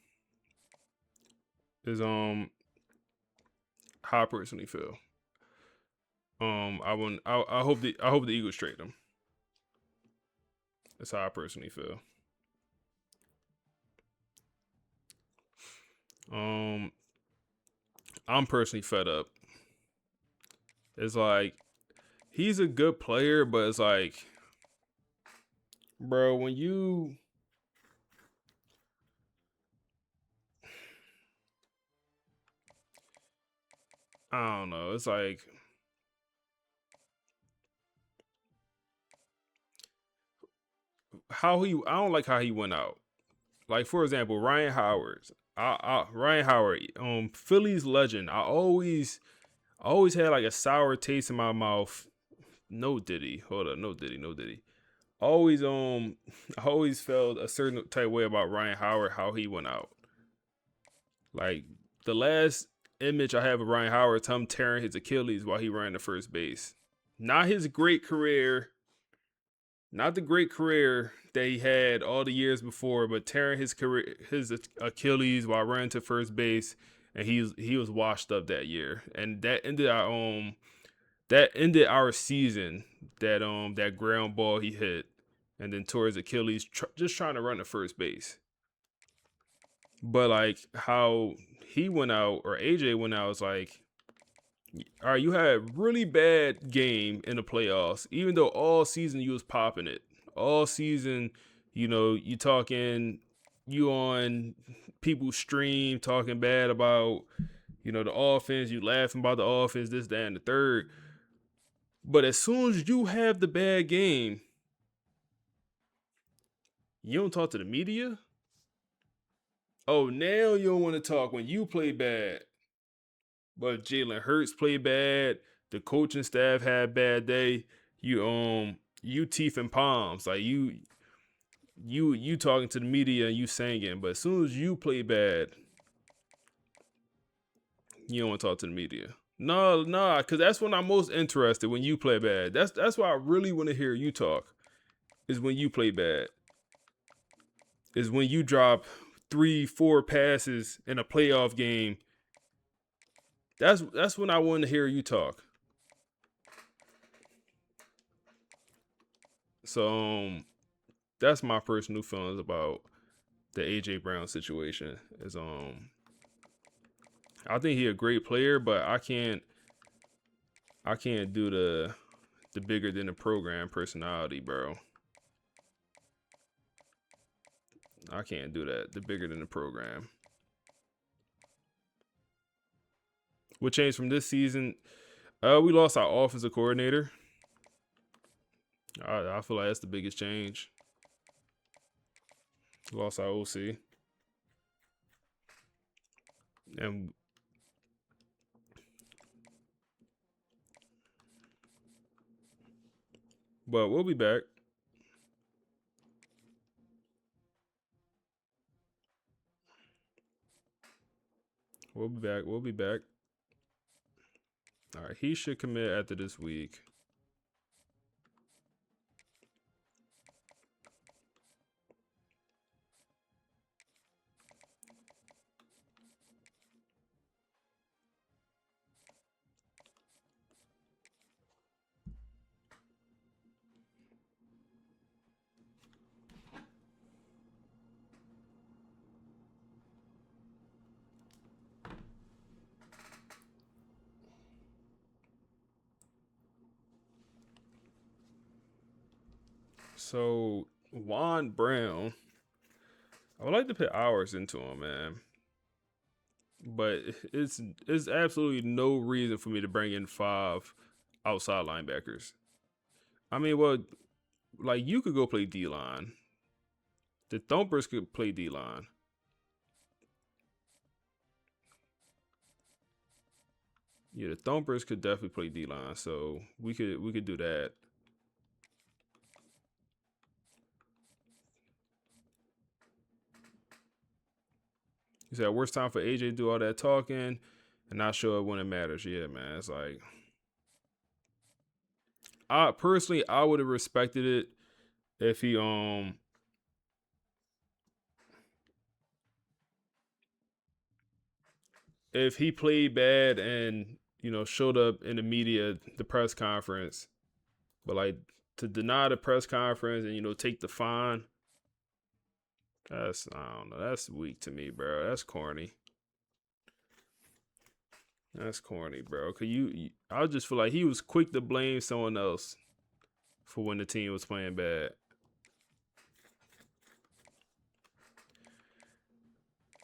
Is how I personally feel. I hope the Eagles trade him. That's how I personally feel. I'm personally fed up. It's like he's a good player, but it's like, bro, when you I don't know, it's like I don't like how he went out. Like, for example, Ryan Howard. Ryan Howard, Philly's legend. I always had like a sour taste in my mouth. No Diddy. Hold up, no Diddy. always I always felt a certain type of way about Ryan Howard, how he went out. Like the last image I have of Ryan Howard is him tearing his Achilles while he ran to first base. Not his great career, not the great career that he had all the years before, but tearing his Achilles while running to first base, and he was washed up that year, and that ended our season. That ground ball he hit, and then tore his Achilles just trying to run to first base. But like how he went out, or AJ went out, is like, all right, you had a really bad game in the playoffs, even though all season you was popping it. All season, you on people's stream talking bad about, the offense, you laughing about the offense, this, that, and the third. But as soon as you have the bad game, you don't talk to the media. Oh, now you don't want to talk when you play bad. But Jalen Hurts played bad. The coaching staff had a bad day. You teeth and palms. Like you talking to the media and you singing. But as soon as you play bad, you don't want to talk to the media. No, because that's when I'm most interested, when you play bad. That's why I really want to hear you talk. Is when you play bad. Is when you drop 3-4 passes in a playoff game. That's when I want to hear you talk. So that's my personal feelings about the AJ Brown situation. Is I think he a great player, but I can't do the bigger than the program personality, bro. I can't do that. The bigger than the program. What changed from this season? We lost our offensive coordinator. I feel like that's the biggest change. Lost our OC. But we'll be back. We'll be back. All right, he should commit after this week. So Juan Brown, I would like to put hours into him, man. But it's absolutely no reason for me to bring in 5 outside linebackers. I mean, well, like you could go play D-line. The Thumpers could play D-line. Yeah, the Thumpers could definitely play D-line, so we could do that. You said worst time for AJ to do all that talking and not show up when it matters. Yeah, man. It's like, I would have respected it if he played bad and showed up in the media, the press conference, but like to deny the press conference and take the fine. I don't know. That's weak to me, bro. That's corny. That's corny, bro. Cause I just feel like he was quick to blame someone else for when the team was playing bad.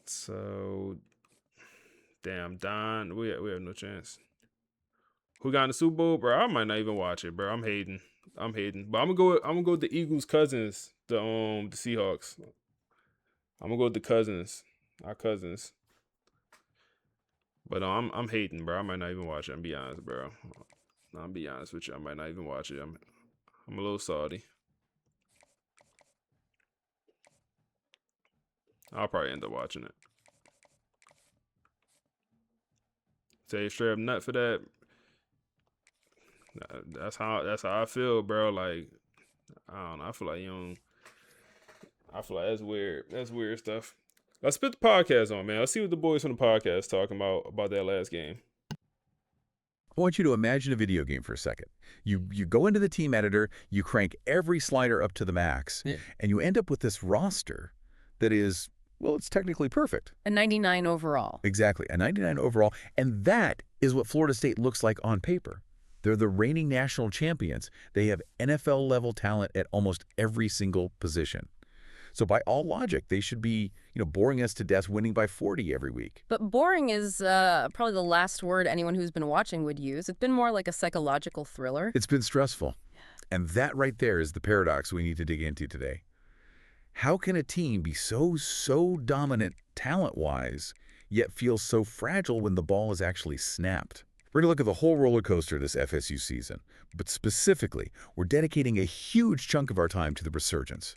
So, damn, Don, we have no chance. Who got in the Super Bowl, bro? I might not even watch it, bro. I'm hating, but I'm gonna go with the Eagles' cousins, the Seahawks. I'm gonna go with the cousins, our cousins. But I'm hating, bro. I might not even watch it. I'm be honest, bro. I'll be honest with you. I might not even watch it. I'm a little salty. I'll probably end up watching it. Say straight up nut for that. That's how I feel, bro. Like, I don't know. I feel like that's weird. That's weird stuff. Let's put the podcast on, man. Let's see what the boys from the podcast talking about that last game. I want you to imagine a video game for a second. You go into the team editor, you crank every slider up to the max, and you end up with this roster that is, well, it's technically perfect. A 99 overall. Exactly, a 99 overall. And that is what Florida State looks like on paper. They're the reigning national champions. They have NFL-level talent at almost every single position. So by all logic, they should be, boring us to death, winning by 40 every week. But boring is probably the last word anyone who's been watching would use. It's been more like a psychological thriller. It's been stressful. And that right there is the paradox we need to dig into today. How can a team be so dominant talent-wise, yet feel so fragile when the ball is actually snapped? We're going to look at the whole roller coaster of this FSU season, but specifically, we're dedicating a huge chunk of our time to the resurgence.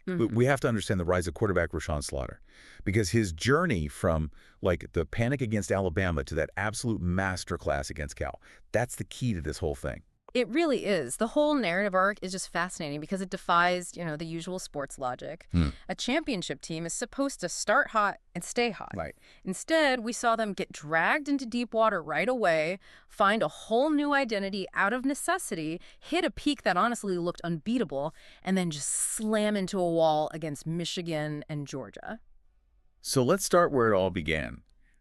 We have to understand the rise of quarterback Rashawn Slaughter, because his journey from the panic against Alabama to that absolute masterclass against Cal, that's the key to this whole thing. It really is. The whole narrative arc is just fascinating because it defies, the usual sports logic. A championship team is supposed to start hot and stay hot. Right. Instead, we saw them get dragged into deep water right away, find a whole new identity out of necessity, hit a peak that honestly looked unbeatable, and then just slam into a wall against Michigan and Georgia. So let's start where it all began.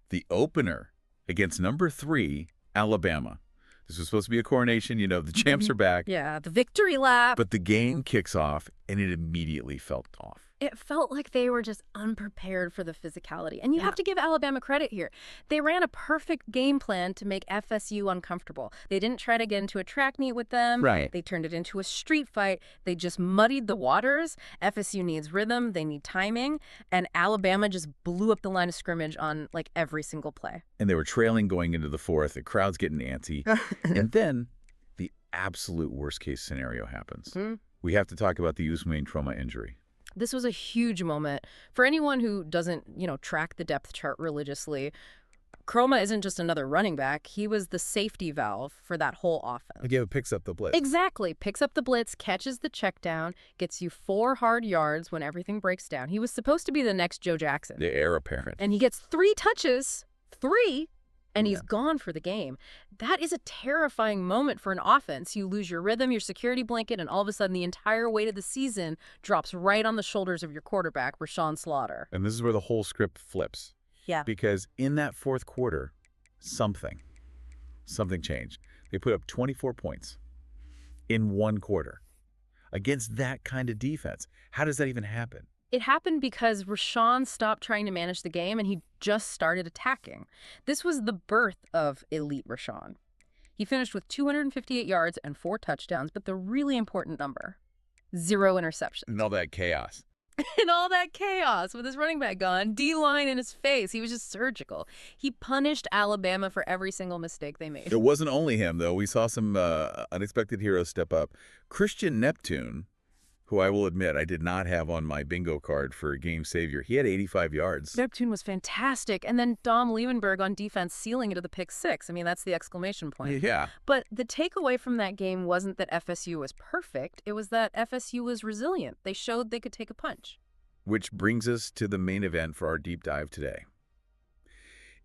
The opener against number 3, Alabama. This was supposed to be a coronation, the champs are back. Yeah, the victory lap. But the game kicks off, and it immediately felt off. It felt like they were just unprepared for the physicality. And you have to give Alabama credit here. They ran a perfect game plan to make FSU uncomfortable. They didn't try to get into a track meet with them. Right. They turned it into a street fight. They just muddied the waters. FSU needs rhythm. They need timing. And Alabama just blew up the line of scrimmage on every single play. And they were trailing going into the fourth. The crowd's getting antsy. And then the absolute worst case scenario happens. We have to talk about the Usman trauma injury. This was a huge moment. For anyone who doesn't, track the depth chart religiously, Chroma isn't just another running back. He was the safety valve for that whole offense. Yeah, it picks up the blitz. Exactly. Picks up the blitz, catches the check down, gets you 4 hard yards when everything breaks down. He was supposed to be the next Joe Jackson. The heir apparent. And he gets 3 touches, 3, and he's gone for the game. That is a terrifying moment for an offense. You lose your rhythm, your security blanket, and all of a sudden the entire weight of the season drops right on the shoulders of your quarterback, Rashawn Slaughter. And this is where the whole script flips. Yeah. Because in that fourth quarter, something changed. They put up 24 points in one quarter against that kind of defense. How does that even happen? It happened because Rashawn stopped trying to manage the game and he just started attacking. This was the birth of elite Rashawn. He finished with 258 yards and 4 touchdowns, but the really important number, 0 interceptions. And all that chaos. In all that chaos with his running back gone, D-line in his face. He was just surgical. He punished Alabama for every single mistake they made. It wasn't only him, though. We saw some unexpected heroes step up. Christian Neptune, who I will admit I did not have on my bingo card for a game savior. He had 85 yards. Neptune was fantastic. And then Dom Liebenberg on defense sealing it to the pick 6. I mean, that's the exclamation point. Yeah. But the takeaway from that game wasn't that FSU was perfect. It was that FSU was resilient. They showed they could take a punch. Which brings us to the main event for our deep dive today.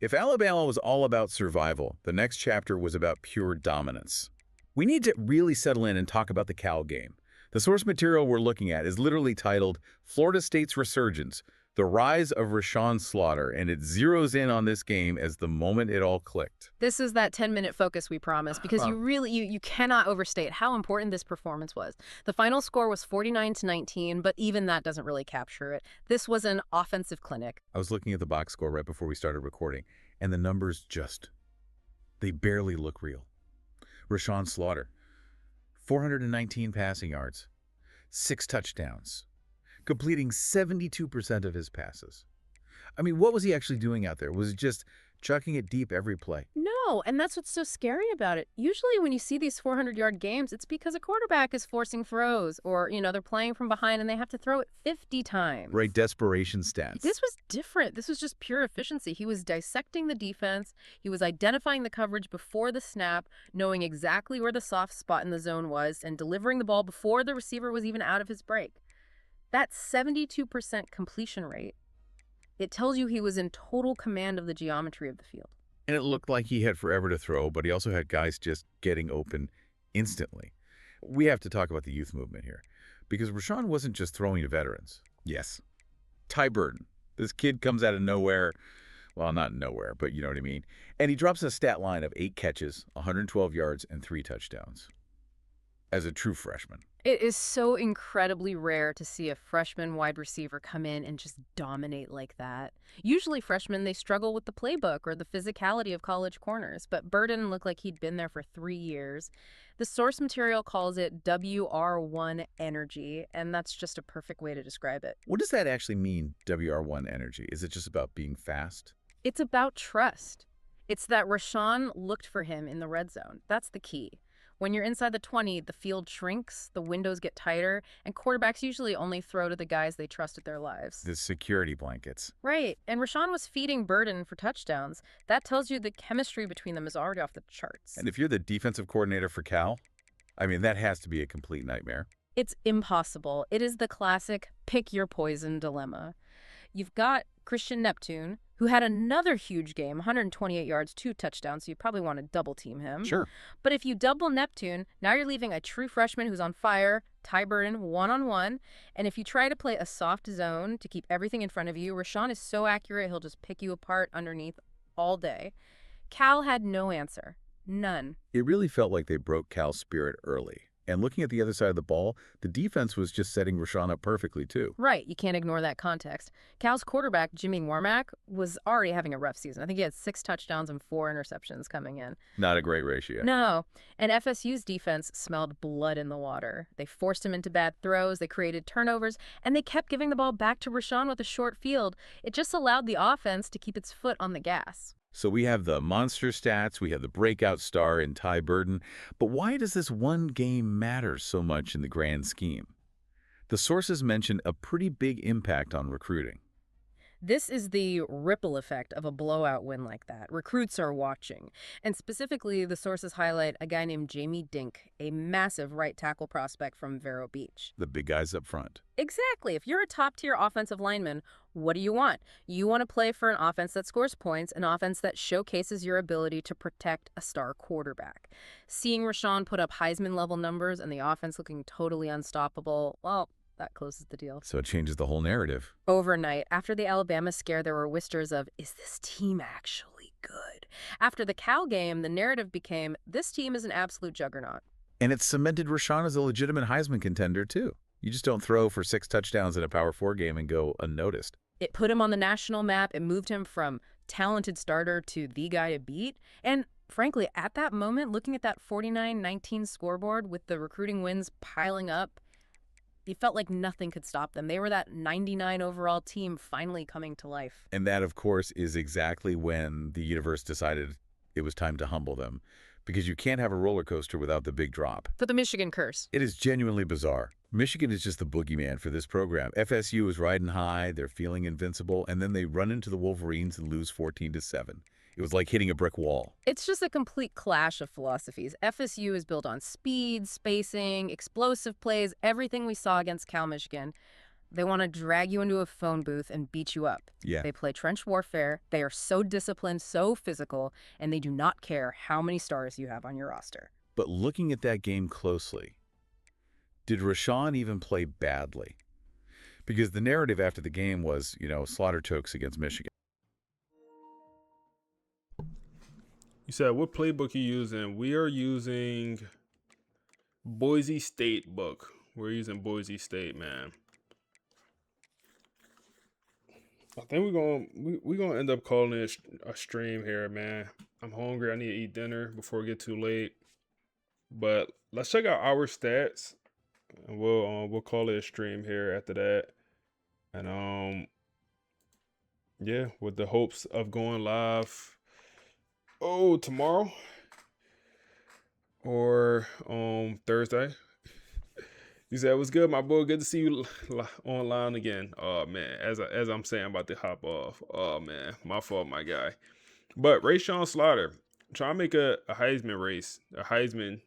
If Alabama was all about survival, the next chapter was about pure dominance. We need to really settle in and talk about the Cal game. The source material we're looking at is literally titled Florida State's Resurgence, The Rise of Rashawn Slaughter, and it zeroes in on this game as the moment it all clicked. This is that 10-minute focus we promised because you cannot overstate how important this performance was. The final score was 49-19, but even that doesn't really capture it. This was an offensive clinic. I was looking at the box score right before we started recording, and the numbers they barely look real. Rashawn Slaughter, 419 passing yards, 6 touchdowns, completing 72% of his passes. I mean, what was he actually doing out there? Was it just chucking it deep every play. No, and that's what's so scary about it. Usually when you see these 400-yard games, it's because a quarterback is forcing throws or, they're playing from behind and they have to throw it 50 times. Right, desperation stats. This was different. This was just pure efficiency. He was dissecting the defense. He was identifying the coverage before the snap, knowing exactly where the soft spot in the zone was, and delivering the ball before the receiver was even out of his break. That 72% completion rate, it tells you he was in total command of the geometry of the field. And it looked like he had forever to throw, but he also had guys just getting open instantly. We have to talk about the youth movement here, because Rashawn wasn't just throwing to veterans. Yes. Ty Burton. This kid comes out of nowhere. Well, not nowhere, but you know what I mean. And he drops a stat line of 8 catches, 112 yards, and 3 touchdowns. As a true freshman. It is so incredibly rare to see a freshman wide receiver come in and just dominate like that. Usually freshmen, they struggle with the playbook or the physicality of college corners, but Burton looked like he'd been there for 3 years. The source material calls it WR1 energy, and that's just a perfect way to describe it. What does that actually mean, WR1 energy? Is it just about being fast? It's about trust. It's that Rashawn looked for him in the red zone. That's the key. When you're inside the 20, the field shrinks, the windows get tighter, and quarterbacks usually only throw to the guys they trust with their lives. The security blankets. Right, and Rashawn was feeding Burton for touchdowns. That tells you the chemistry between them is already off the charts. And if you're the defensive coordinator for Cal, I mean, that has to be a complete nightmare. It's impossible. It is the classic pick your poison dilemma. You've got Christian Neptune, who had another huge game, 128 yards, 2 touchdowns, so you probably want to double team him. Sure. But if you double Neptune, now you're leaving a true freshman who's on fire, Ty Burton, one-on-one. And if you try to play a soft zone to keep everything in front of you, Rashawn is so accurate, he'll just pick you apart underneath all day. Cal had no answer. None. It really felt like they broke Cal's spirit early. And looking at the other side of the ball, the defense was just setting Rashawn up perfectly, too. Right. You can't ignore that context. Cal's quarterback, Jimmy Warmack, was already having a rough season. I think he had 6 touchdowns and 4 interceptions coming in. Not a great ratio. No. And FSU's defense smelled blood in the water. They forced him into bad throws, they created turnovers, and they kept giving the ball back to Rashawn with a short field. It just allowed the offense to keep its foot on the gas. So we have the monster stats, we have the breakout star in Ty Burton, but why does this one game matter so much in the grand scheme? The sources mention a pretty big impact on recruiting. This is the ripple effect of a blowout win like that. Recruits are watching. And specifically, the sources highlight a guy named Jamie Dink, a massive right tackle prospect from Vero Beach. The big guys up front. Exactly. If you're a top-tier offensive lineman, what do you want? You want to play for an offense that scores points, an offense that showcases your ability to protect a star quarterback. Seeing Rashawn put up Heisman-level numbers and the offense looking totally unstoppable, well, that closes the deal. So it changes the whole narrative. Overnight, after the Alabama scare, there were whispers of, is this team actually good? After the Cal game, the narrative became, this team is an absolute juggernaut. And it cemented Rashawn as a legitimate Heisman contender, too. You just don't throw for 6 touchdowns in a Power 4 game and go unnoticed. It put him on the national map. It moved him from talented starter to the guy to beat. And frankly, at that moment, looking at that 49-19 scoreboard with the recruiting wins piling up, it felt like nothing could stop them. They were that 99 overall team finally coming to life. And that, of course, is exactly when the universe decided it was time to humble them. Because you can't have a roller coaster without the big drop. For the Michigan curse. It is genuinely bizarre. Michigan is just the boogeyman for this program. FSU is riding high, they're feeling invincible, and then they run into the Wolverines and lose 14-7. It was like hitting a brick wall. It's just a complete clash of philosophies. FSU is built on speed, spacing, explosive plays, everything we saw against Cal Michigan. They want to drag you into a phone booth and beat you up. Yeah. They play trench warfare. They are so disciplined, so physical, and they do not care how many stars you have on your roster. But looking at that game closely, did Rashawn even play badly? Because the narrative after the game was, slaughter chokes against Michigan. You said what playbook you using? We are using Boise State book. We're using Boise State, man. I think we're gonna end up calling it a stream here, man. I'm hungry. I need to eat dinner before it get too late. But let's check out our stats, and we'll call it a stream here after that. And yeah, with the hopes of going live tomorrow or Thursday. He said, "What's good, my boy? Good to see you online again." Oh man, as I'm saying, I'm about to hop off. Oh man, my fault, my guy. But Rayshawn Slaughter trying to make a Heisman race, a Heisman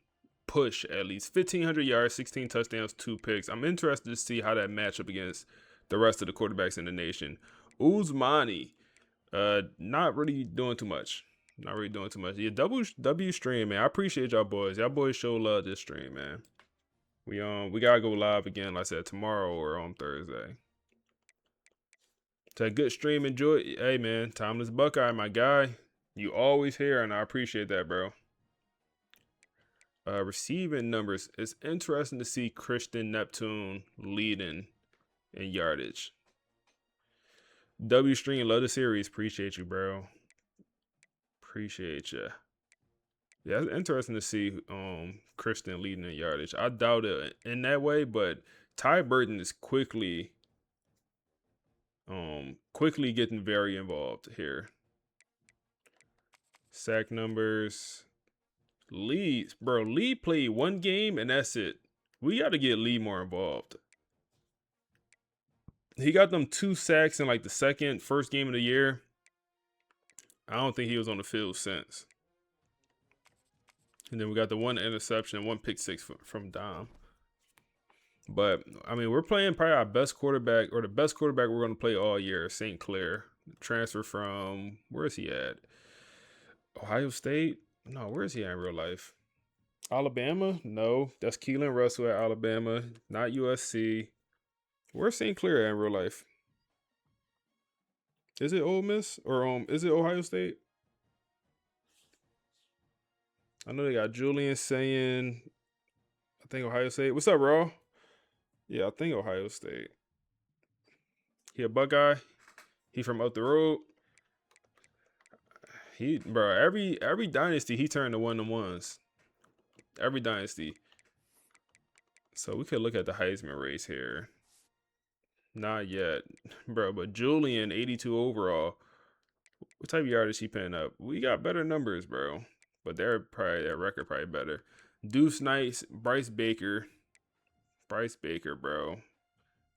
push at least 1,500 yards, 16 touchdowns, 2 picks. I'm interested to see how that match up against the rest of the quarterbacks in the nation. Uzmani, not really doing too much. Not really doing too much. Yeah, W stream, man. I appreciate y'all boys. Y'all boys show love this stream, man. We gotta go live again, like I said, tomorrow or on Thursday. It's a good stream. Enjoy it. Hey man, Timeless Buckeye, my guy. You always here, and I appreciate that, bro. Receiving numbers. It's interesting to see Christian Neptune leading in yardage. W stream, love the series. Appreciate you, bro. Appreciate you. Yeah, it's interesting to see Christian leading in yardage. I doubt it in that way, but Ty Burton is quickly getting very involved here. Sack numbers. Lee played 1 game and that's it. We got to get Lee more involved. He got them 2 sacks in like the first game of the year. I don't think he was on the field since. And then we got the 1 interception, 1 pick 6 from Dom. But, I mean, we're playing probably our best quarterback, or the best quarterback we're going to play all year, St. Clair. Transfer from, where is he at? Ohio State? No, where is he at in real life? Alabama? No, that's Keelan Russell at Alabama, not USC. Where's St. Clair at in real life? Is it Ole Miss or is it Ohio State? I know they got Julian saying, I think Ohio State. What's up, Raw? Yeah, I think Ohio State. He a Buckeye. He from up the road. Every dynasty he turned to 1-1s. Every dynasty. So we could look at the Heisman race here. Not yet, bro. But Julian, 82 overall. What type of yardage he putting up? We got better numbers, bro. But their record probably better. Deuce Knights, Bryce Baker, bro.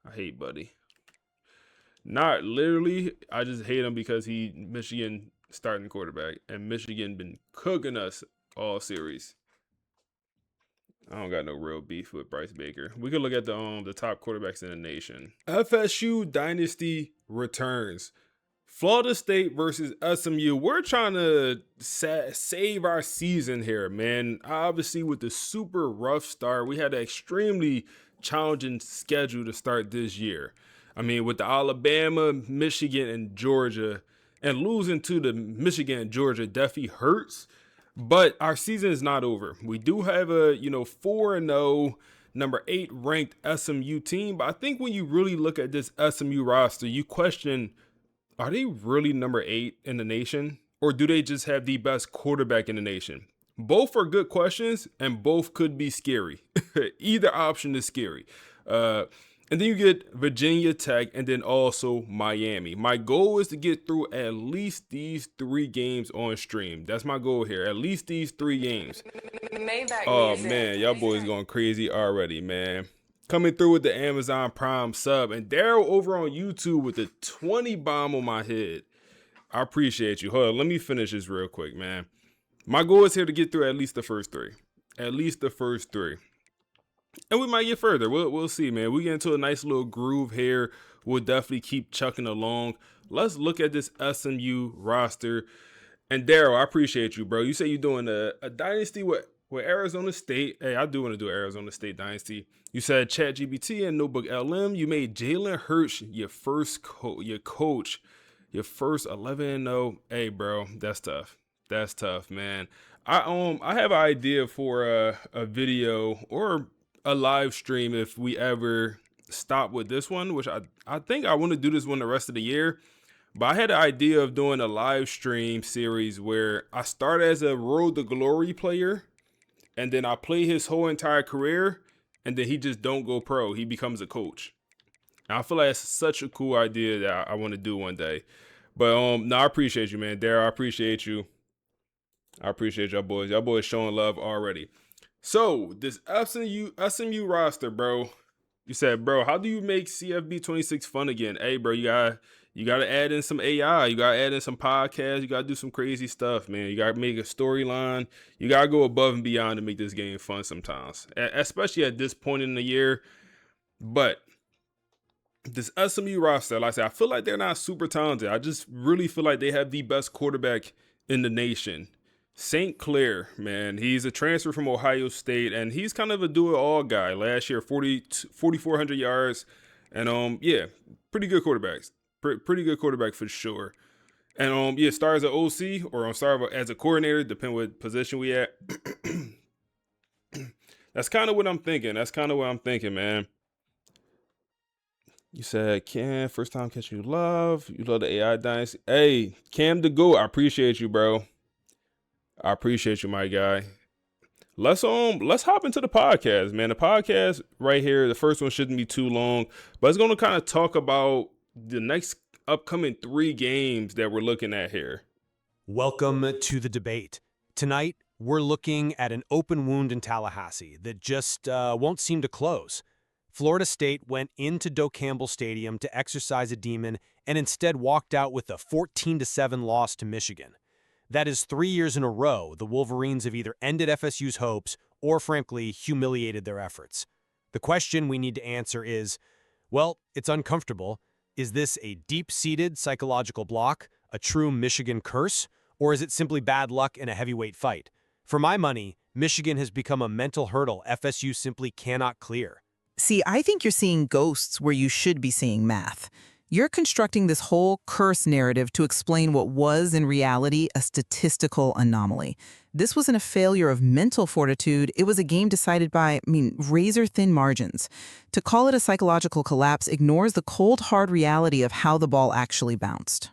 I hate Buddy. Not literally. I just hate him because he Michigan starting quarterback, and Michigan been cooking us all series. I don't got no real beef with Bryce Baker. We could look at the top quarterbacks in the nation. FSU Dynasty returns. Florida State versus SMU. We're trying to save our season here, man. Obviously, with the super rough start, we had an extremely challenging schedule to start this year. I mean, with the Alabama, Michigan, and Georgia, and losing to the Michigan and Georgia definitely hurts. But our season is not over. We do have a 4-0, number 8 ranked SMU team. But I think when you really look at this SMU roster, you question, are they really number 8 in the nation? Or do they just have the best quarterback in the nation? Both are good questions, and both could be scary. Either option is scary. And then you get Virginia Tech and then also Miami. My goal is to get through at least these 3 games on stream. That's my goal here. At least these 3 games. Oh, man. Y'all boys going crazy already, man. Coming through with the Amazon Prime sub. And Daryl over on YouTube with the 20 bomb on my head. I appreciate you. Hold on. Let me finish this real quick, man. My goal is here to get through at least the first 3. At least the first 3. And we might get further. We'll see, man. We get into a nice little groove here. We'll definitely keep chucking along. Let's look at this SMU roster. And Daryl, I appreciate you, bro. You say you're doing a dynasty with Arizona State. Hey, I do want to do Arizona State dynasty. You said ChatGPT and Notebook LM. You made Jalen Hurts your first coach, your first 11-0. Hey, bro, that's tough. That's tough, man. I have an idea for a video or a live stream if we ever stop with this one, which I think I want to do this one the rest of the year. But I had an idea of doing a live stream series where I start as a Road to Glory player and then I play his whole entire career and then he just don't go pro. He becomes a coach. And I feel like it's such a cool idea that I want to do one day. But no, I appreciate you, man. Darryl, I appreciate you. I appreciate y'all boys. Y'all boys showing love already. So this SMU roster, bro. You said, bro, how do you make CFB 26 fun again? Hey, bro, you gotta add in some AI. You gotta add in some podcasts. You gotta do some crazy stuff, man. You gotta make a storyline. You gotta go above and beyond to make this game fun sometimes, especially at this point in the year. But this SMU roster, like I said, I feel like they're not super talented. I just really feel like they have the best quarterback in the nation. St. Clair, man, he's a transfer from Ohio State, and he's kind of a do-it-all guy. Last year, 4,400 yards, and yeah, pretty good quarterbacks. Pretty good quarterback for sure. And yeah, start as an OC or start as a coordinator, depending what position we at. That's kind of what I'm thinking. Man. You said, Cam, first time catching you love. You love the AI Dynasty. Hey, Cam the GOAT, I appreciate you, bro. I appreciate you, my guy. Let's hop into the podcast, man. The podcast right here, the first one shouldn't be too long, but it's going to kind of talk about the next upcoming 3 games that we're looking at here. Welcome to the debate. Tonight, we're looking at an open wound in Tallahassee that just won't seem to close. Florida State went into Doak Campbell Stadium to exercise a demon and instead walked out with a 14-7 loss to Michigan. That is 3 years in a row the Wolverines have either ended FSU's hopes or, frankly, humiliated their efforts. The question we need to answer is, well, it's uncomfortable. Is this a deep-seated psychological block, a true Michigan curse, or is it simply bad luck in a heavyweight fight? For my money, Michigan has become a mental hurdle FSU simply cannot clear. See, I think you're seeing ghosts where you should be seeing math. You're constructing this whole curse narrative to explain what was, in reality, a statistical anomaly. This wasn't a failure of mental fortitude. It was a game decided by, razor-thin margins. To call it a psychological collapse ignores the cold, hard reality of how the ball actually bounced.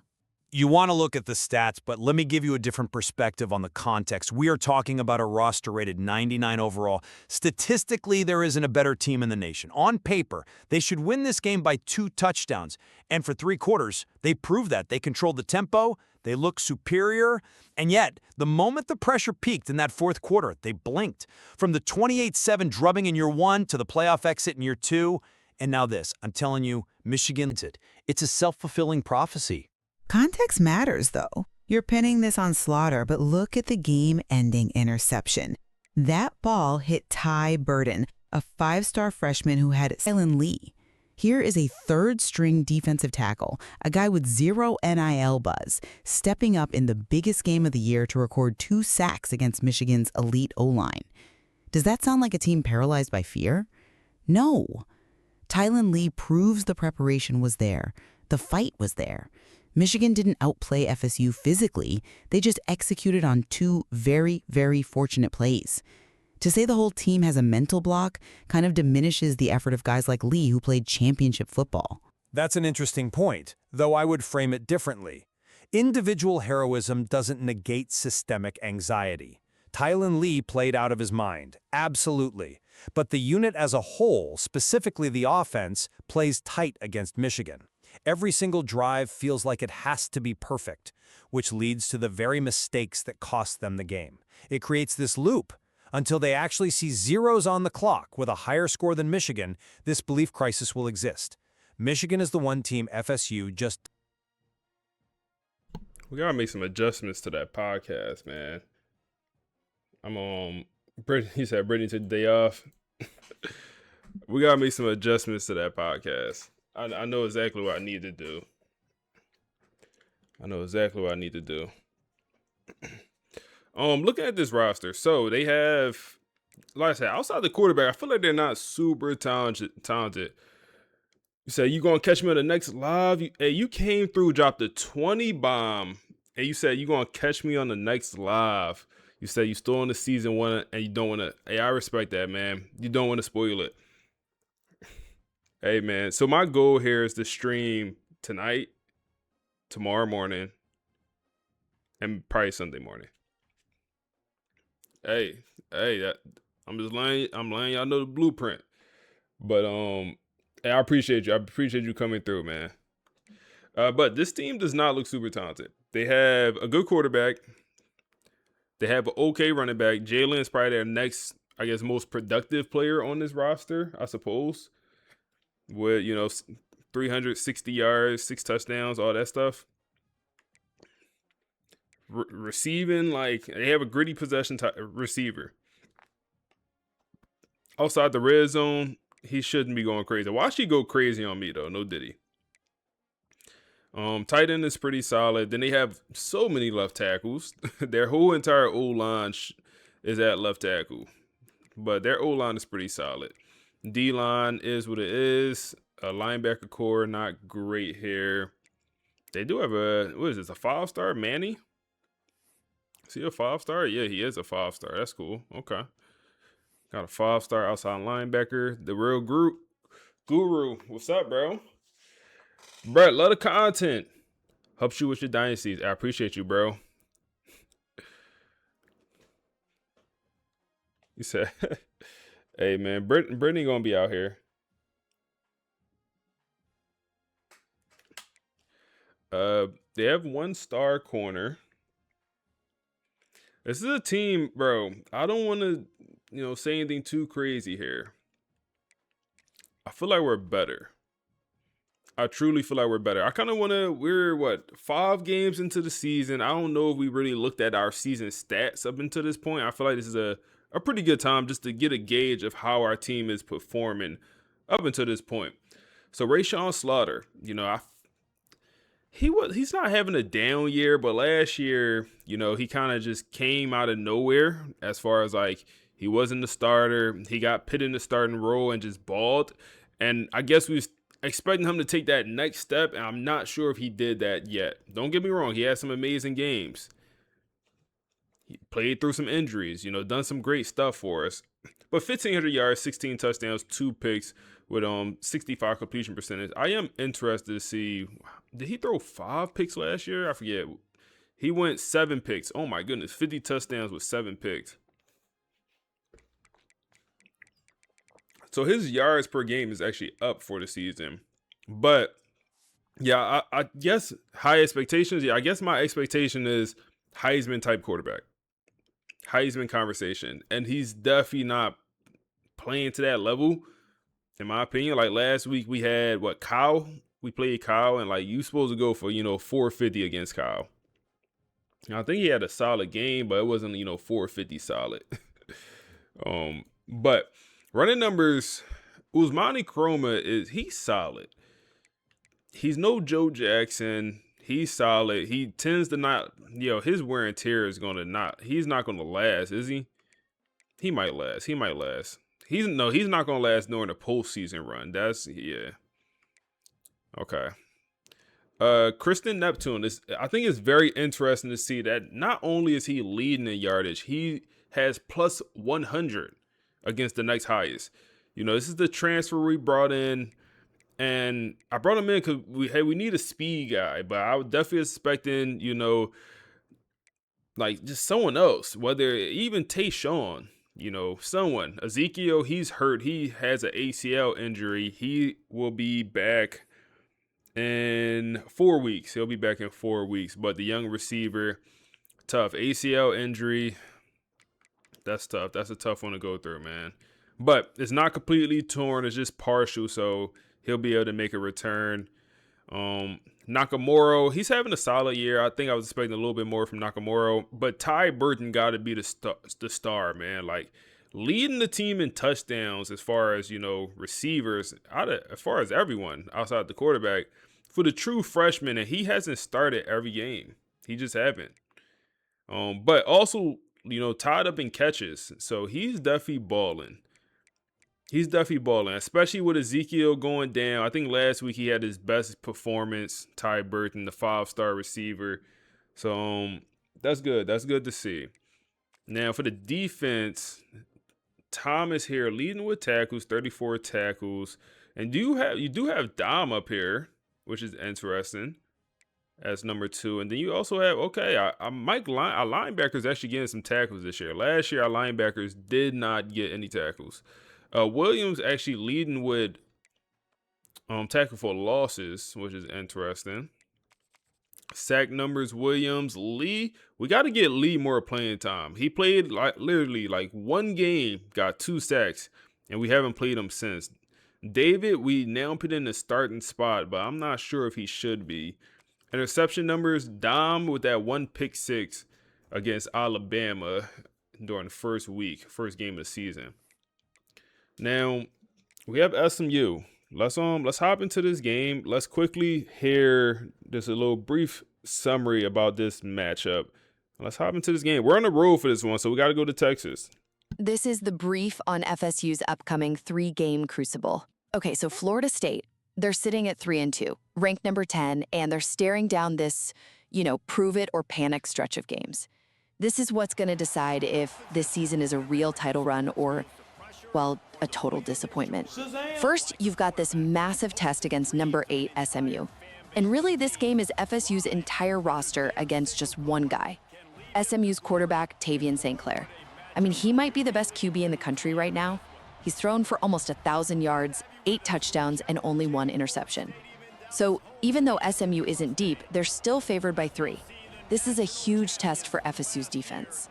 You want to look at the stats, but let me give you a different perspective on the context. We are talking about a roster rated 99 overall. Statistically, there isn't a better team in the nation. On paper, they should win this game by 2 touchdowns. And for 3 quarters, they proved that. They controlled the tempo, they looked superior, and yet, the moment the pressure peaked in that 4th quarter, they blinked. From the 28-7 drubbing in year 1 to the playoff exit in year 2, and now this. I'm telling you, Michigan, it's a self-fulfilling prophecy. Context matters, though. You're pinning this on Slaughter, but look at the game-ending interception. That ball hit Ty Burden, a 5-star freshman who had Tylan Lee. Here is a 3rd-string defensive tackle, a guy with 0 NIL buzz, stepping up in the biggest game of the year to record 2 sacks against Michigan's elite O-line. Does that sound like a team paralyzed by fear? No. Tylan Lee proves the preparation was there. The fight was there. Michigan didn't outplay FSU physically. They just executed on 2 very, very fortunate plays. To say the whole team has a mental block kind of diminishes the effort of guys like Lee who played championship football. That's an interesting point, though I would frame it differently. Individual heroism doesn't negate systemic anxiety. Tylan Lee played out of his mind, absolutely. But the unit as a whole, specifically the offense, plays tight against Michigan. Every single drive feels like it has to be perfect, which leads to the very mistakes that cost them the game. It creates this loop. Until they actually see zeros on the clock with a higher score than Michigan, this belief crisis will exist. Michigan is the one team FSU just... We gotta make some adjustments to that podcast, man. I'm on... He said Brittany took the day off. We gotta make some adjustments to that podcast. I know exactly what I need to do. Looking at this roster, so they have, like I said, outside the quarterback, I feel like they're not super talented. You say you gonna catch me on the next live? You came through, dropped a 20 bomb, and you said you gonna catch me on the next live. You said you still in the season 1, and you don't want to. Hey, I respect that, man. You don't want to spoil it. Hey, man. So my goal here is to stream tonight, tomorrow morning, and probably Sunday morning. Hey, I'm laying y'all know the blueprint. But hey, I appreciate you. I appreciate you coming through, man. But this team does not look super talented. They have a good quarterback. They have an okay running back. Jalen is probably their next, I guess, most productive player on this roster, I suppose. With, 360 yards, 6 touchdowns, all that stuff. Receiving, like, they have a gritty possession receiver. Outside the red zone, he shouldn't be going crazy. Watch he go crazy on me, though. No diddy. Tight end is pretty solid. Then they have so many left tackles. Their whole entire O-line is at left tackle. But their O-line is pretty solid. D-line is what it is. A linebacker core, not great here. They do have a 5-star? Manny? Is he a 5-star? Yeah, he is a 5-star. That's cool. Okay. Got a 5-star outside linebacker. The real guru. What's up, bro? Brett, love the content. Helps you with your dynasties. I appreciate you, bro. He said, hey, man, Brittany going to be out here. They have 1-star corner. This is a team, bro. I don't want to, say anything too crazy here. I feel like we're better. I truly feel like we're better. I kind of want to, we're 5 games into the season. I don't know if we really looked at our season stats up until this point. I feel like this is a pretty good time just to get a gauge of how our team is performing up until this point. So Rashawn Slaughter, he's not having a down year, but last year, he kind of just came out of nowhere as far as like he wasn't the starter. He got put in the starting role and just balled. And I guess we was expecting him to take that next step, and I'm not sure if he did that yet. Don't get me wrong, he had some amazing games. He played through some injuries, done some great stuff for us. But 1,500 yards, 16 touchdowns, 2 picks with 65 completion percentage. I am interested to see, did he throw 5 picks last year? I forget. He went 7 picks. Oh my goodness, 50 touchdowns with 7 picks. So his yards per game is actually up for the season. But yeah, I guess high expectations. Yeah, I guess my expectation is Heisman type quarterback. Heisman conversation. And he's definitely not playing to that level, in my opinion. Like last week we had Kyle? We played Kyle, and like you supposed to go for 450 against Kyle. I think he had a solid game, but it wasn't 450 solid. But running numbers, Usmani Chroma he's solid. He's no Joe Jackson. He's solid. He tends to not, his wear and tear is he's not gonna last, is he? He might last. He's not gonna last during the postseason run. Okay. Kristen Neptune I think it's very interesting to see that not only is he leading in yardage, he has plus 100 against the next highest. This is the transfer we brought in, and I brought him in because we need a speed guy, but I was definitely expecting, like just someone else, whether even Tayshawn, someone. Ezekiel, he's hurt. He has an ACL injury. He will be back in 4 weeks. He'll be back in 4 weeks. But the young receiver, tough. ACL injury, that's tough. That's a tough one to go through, man. But it's not completely torn. It's just partial, so he'll be able to make a return. Nakamura, he's having a solid year. I think I was expecting a little bit more from Nakamura, but Ty Burton got to be the star, man. Like leading the team in touchdowns as far as receivers, as far as everyone outside the quarterback for the true freshman, and he hasn't started every game. He just haven't. But also tied up in catches, so he's definitely balling. Especially with Ezekiel going down. I think last week he had his best performance, Ty Burton, the 5-star receiver. So that's good. That's good to see. Now for the defense, Thomas here leading with tackles, 34 tackles. And you do have Dom up here, which is interesting, as number 2. And then you also have, our linebackers actually getting some tackles this year. Last year, our linebackers did not get any tackles. Williams actually leading with tackle for losses, which is interesting. Sack numbers, Williams, Lee. We got to get Lee more playing time. He played literally like one game, got 2 sacks, and we haven't played him since. David, we now put in the starting spot, but I'm not sure if he should be. Interception numbers, Dom with that 1 pick 6 against Alabama during the first game of the season. Now, we have SMU. Let's hop into this game. Let's quickly hear just a little brief summary about this matchup. Let's hop into this game. We're on the road for this one, so we got to go to Texas. This is the brief on FSU's upcoming 3-game crucible. Okay, so Florida State, they're sitting at 3-2, ranked number 10, and they're staring down this, prove it or panic stretch of games. This is what's going to decide if this season is a real title run or, well, a total disappointment. First, you've got this massive test against number 8 SMU. And really, this game is FSU's entire roster against just one guy, SMU's quarterback, Tavian St. Clair. I mean, he might be the best QB in the country right now. He's thrown for almost 1,000 yards, 8 touchdowns, and only 1 interception. So even though SMU isn't deep, they're still favored by 3. This is a huge test for FSU's defense.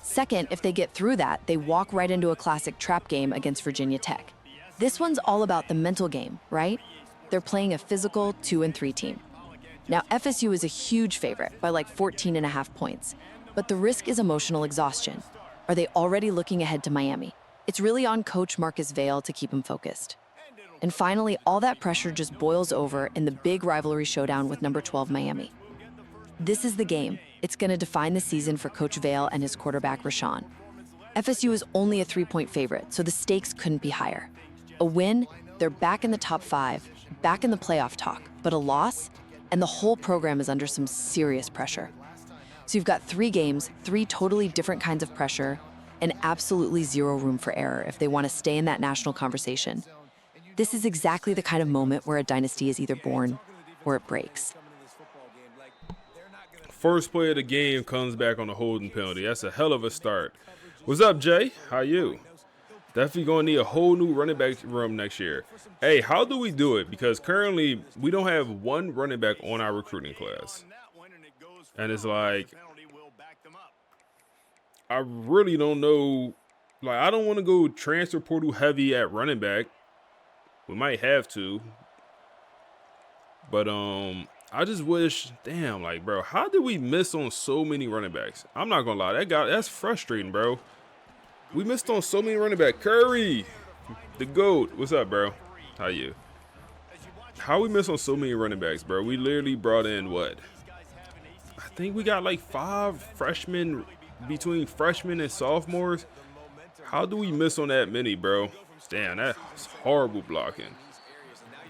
Second, if they get through that, they walk right into a classic trap game against Virginia Tech. This one's all about the mental game, right? They're playing a physical 2-3 team. Now, FSU is a huge favorite by like 14.5 points, but the risk is emotional exhaustion. Are they already looking ahead to Miami? It's really on Coach Marcus Vail to keep him focused. And finally, all that pressure just boils over in the big rivalry showdown with number 12 Miami. This is the game. It's going to define the season for Coach Vail and his quarterback, Rashawn. FSU is only a 3-point favorite, so the stakes couldn't be higher. A win, they're back in the top 5, back in the playoff talk, but a loss, and the whole program is under some serious pressure. So you've got 3 games, 3 totally different kinds of pressure, and absolutely 0 room for error if they want to stay in that national conversation. This is exactly the kind of moment where a dynasty is either born or it breaks. First play of the game comes back on a holding penalty. That's a hell of a start. What's up, Jay? How you? Definitely going to need a whole new running back room next year. Hey, how do we do it? Because currently we don't have one running back on our recruiting class. And it's like, I really don't know. Like, I don't want to go transfer portal heavy at running back. We might have to. But, I just wish, damn, like, bro, how did we miss on so many running backs? I'm not going to lie. That's frustrating, bro. We missed on so many running backs. Curry, the GOAT. What's up, bro? How you? How we miss on so many running backs, bro? We literally brought in what? I think we got like 5 freshmen between freshmen and sophomores. How do we miss on that many, bro? Damn, that's horrible blocking.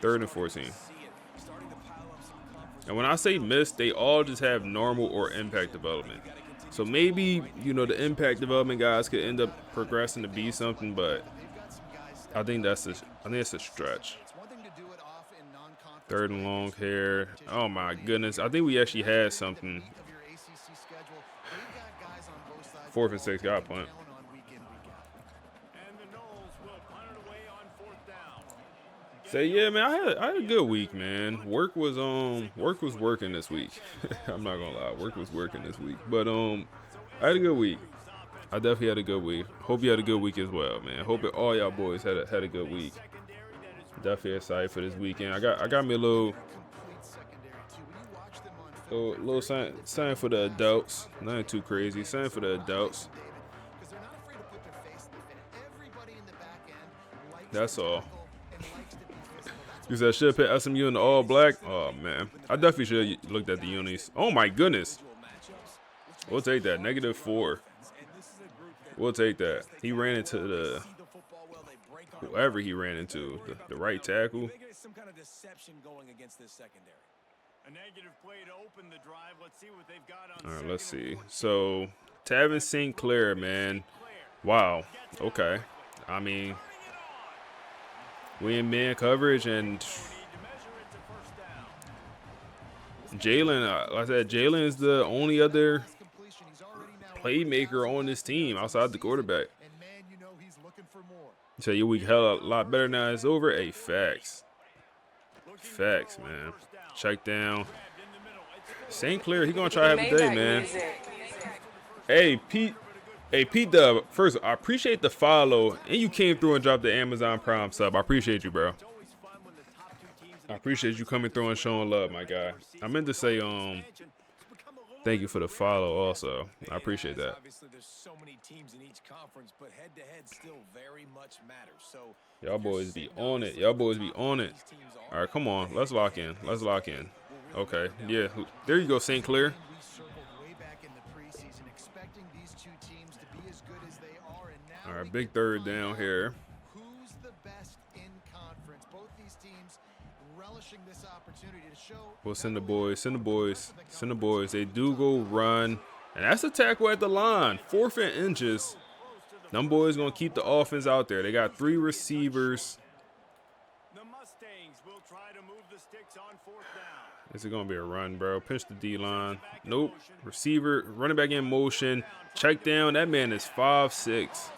3rd and 14. And when I say miss, they all just have normal or impact development. So maybe, the impact development guys could end up progressing to be something, but I think it's a stretch. 3rd and long here. Oh my goodness. I think we actually had something. 4th and 6, got a punt. So yeah, man, I had a good week, man. Work was working this week. I'm not gonna lie, work was working this week. But I had a good week. I definitely had a good week. Hope you had a good week as well, man. Hope all y'all boys had a good week. Definitely excited for this weekend. I got me a little sign for the adults. Nothing too crazy. Sign for the adults. That's all. You said I should have put SMU in the all black. Oh man, I definitely should have looked at the unis. Oh my goodness, we'll take that. -4. We'll take that. He ran into whoever he ran into, the right tackle. All right, let's see. So Tavin St. Clair, man. Wow. Okay. I mean, we in man coverage, and Jalen, like I said, Jalen is the only other playmaker on this team outside the quarterback. So your week hell a lot better now it's over. Hey, facts. Facts, man. Check down. St. Clair, he gonna try to have a day, man. Hey, Pete. Hey, Pete Dub, first, I appreciate the follow, and you came through and dropped the Amazon Prime sub. I appreciate you, bro. I appreciate you coming through and showing love, my guy. I meant to say, thank you for the follow also. I appreciate that. Obviously, there's so many teams in each conference, but head-to-head still very much matters. So Y'all boys be on it. Y'all boys be on it. All right, come on. Let's lock in. Let's lock in. Okay, yeah. There you go, St. Clair. All right, big third down here. Who's the best in conference? Both these teams relishing this opportunity to show. We'll send the boys. Send the boys. Send the boys. They do go run. And that's a tackle at the line. 4th and inches. Them boys going to keep the offense out there. They got 3 receivers. This is going to be a run, bro. Pinch the D-line. Nope. Receiver. Running back in motion. Check down. That man is 5'6".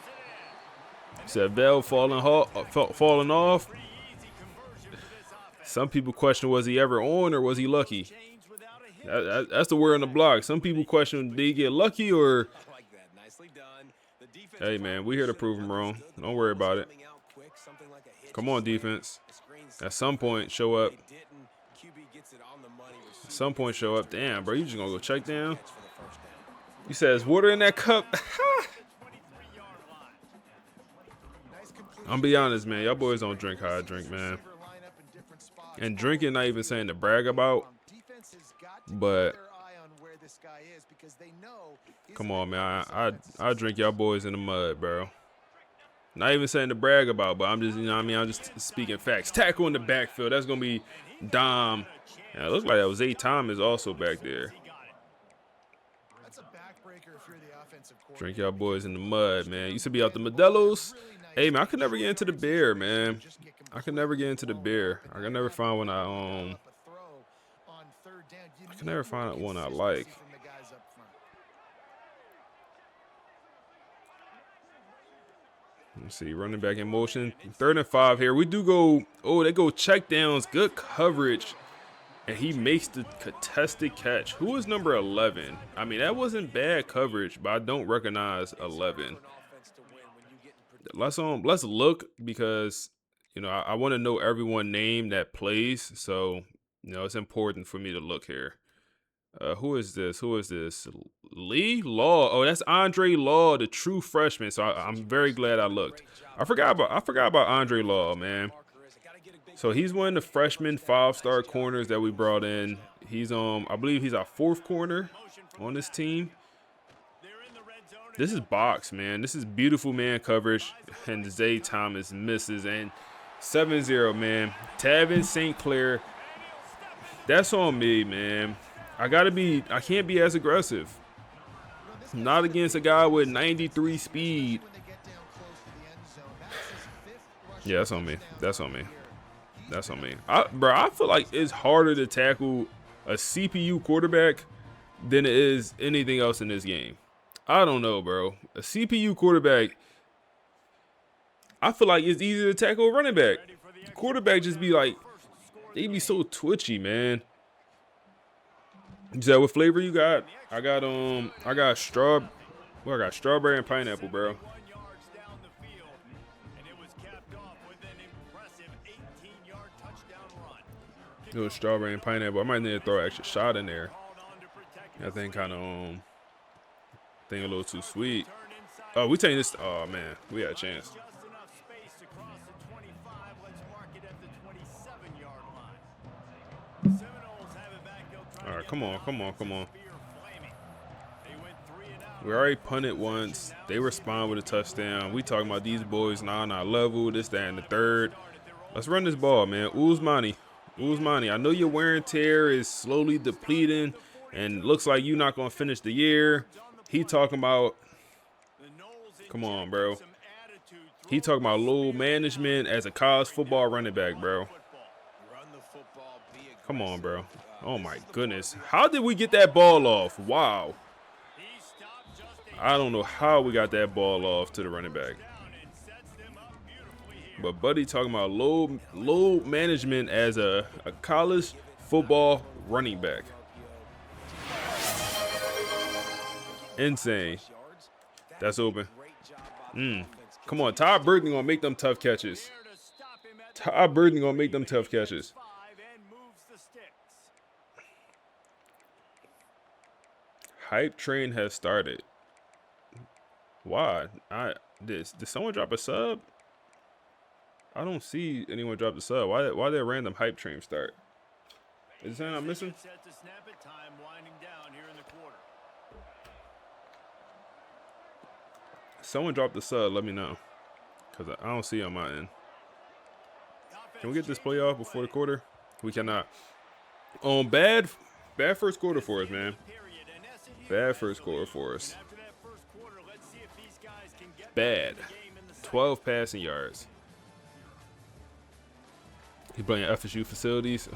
Savell falling off. Some people question, was he ever on or was he lucky? That's the word on the block. Some people question, did he get lucky or... Hey, man, we here to prove him wrong. Don't worry about it. Come on, defense. At some point, show up. At some point, show up. Damn, bro, you just going to go check down? He says, water in that cup. I'm be honest, man. Y'all boys don't drink how I drink, man. And drinking, not even saying to brag about, but come on, man. I drink y'all boys in the mud, bro. Not even saying to brag about, but I'm just, you know what I mean? I'm just speaking facts. Tackle in the backfield. That's going to be Dom. And it looks like that was Zay Thomas also back there. Drink y'all boys in the mud, man. Used to be out the Modelo's. Hey, man, I could never get into the beer, man. I could never get into the beer. I could never find one I can never find one I like. Let's see, running back in motion. 3rd and 5 here. We do go, oh, they go check downs. Good coverage. And he makes the contested catch. Who is number 11? I mean, that wasn't bad coverage, but I don't recognize 11. Let's look because, you know, I want to know everyone name that plays. So, you know, it's important for me to look here. Who is this? Who is this? Lee Law. Oh, that's Andre Law, the true freshman. So I'm very glad I looked. I forgot about Andre Law, man. So he's one of the freshman 5-star corners that we brought in. He's I believe he's our 4th corner on this team. This is box, man. This is beautiful man coverage. And Zay Thomas misses. And 7-0, man. Tavin St. Clair. That's on me, man. I can't be as aggressive. Not against a guy with 93 speed. Yeah, that's on me. That's on me. That's on me. Bro, I feel like it's harder to tackle a CPU quarterback than it is anything else in this game. I don't know, bro. A CPU quarterback, I feel like it's easier to tackle a running back. The quarterback just be like, they be so twitchy, man. Is that what flavor you got? I got strawberry and pineapple, bro. It was strawberry and pineapple. I might need to throw an extra shot in there. I think kind of a little too sweet. Oh, we taking this. Oh man, we had a chance. All right, come on. We already punted once. They respond with a touchdown. We talking about these boys now on our level, this, that, and the third. Let's run this ball, man. Uzmani, I know your wear and tear is slowly depleting and looks like you're not going to finish the year. He talking about, come on, bro. He talking about low management as a college football running back, bro. Come on, bro. Oh, my goodness. How did we get that ball off? Wow. I don't know how we got that ball off to the running back. But Buddy talking about low management as a college football running back. Insane. That's open. Come on, Todd Burton gonna make them tough catches. Todd Burton gonna make them tough catches. Hype train has started. Why? Did someone drop a sub? I don't see anyone drop the sub. Why did a random hype train start? Is there something I'm missing? Someone dropped the sub. Let me know, cause I don't see it on my end. Can we get this play off before the quarter? We cannot. Bad first quarter for us, man. Bad first quarter for us. Bad. 12 passing yards. He playing FSU facilities.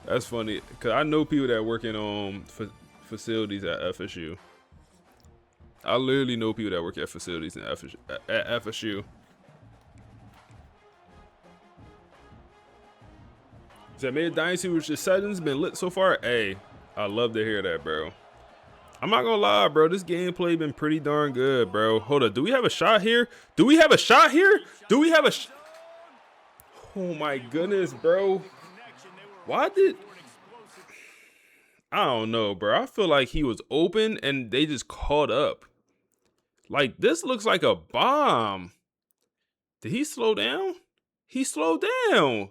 That's funny, cause I know people that work in facilities at FSU. I literally know people that work at facilities in FSU. Is that made Dynasty with your settings been lit so far? Hey, I love to hear that, bro. I'm not gonna lie, bro. This gameplay been pretty darn good, bro. Hold up. Do we have a shot here? Do we have a shot here? Do we have a Oh my goodness, bro. Why did... I don't know, bro. I feel like he was open and they just caught up. Like, this looks like a bomb. Did he slow down? He slowed down.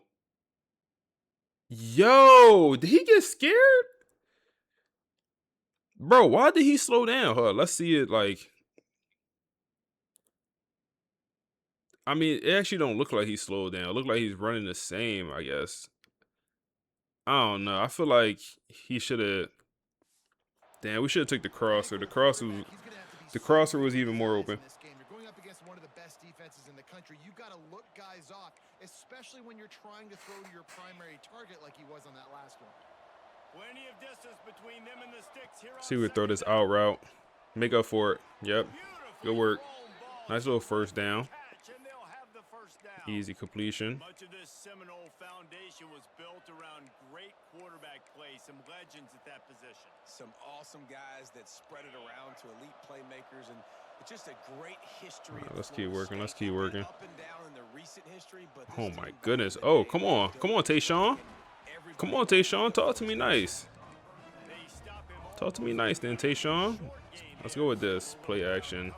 Yo, did he get scared? Bro, why did he slow down? Hold on, let's see it like... I mean, it actually don't look like he slowed down. It looked like he's running the same, I guess. I don't know. I feel like he should have... Damn, we should have took the crosser. The crosser was even more open. You're going up against one of the best defenses in the country. You got to look guys off, especially when you're trying to throw to your primary target like he was on that last one. Plenty of distance between them and the sticks here. See, we throw this out route. Make up for it. Yep. Good work. Nice little first down. Easy completion. Much of this Seminole foundation was built around great quarterback play, some legends at that position. Some awesome guys that spread it around to elite playmakers, and it's just a great history. Let's keep working. Let's keep working. Up and down in the recent history, but Oh my goodness. Oh, come on. Come on, Tayshawn. Come on, Tayshawn. Talk to me nice. Talk to me nice then, Tayshawn. Let's go with this. Play action.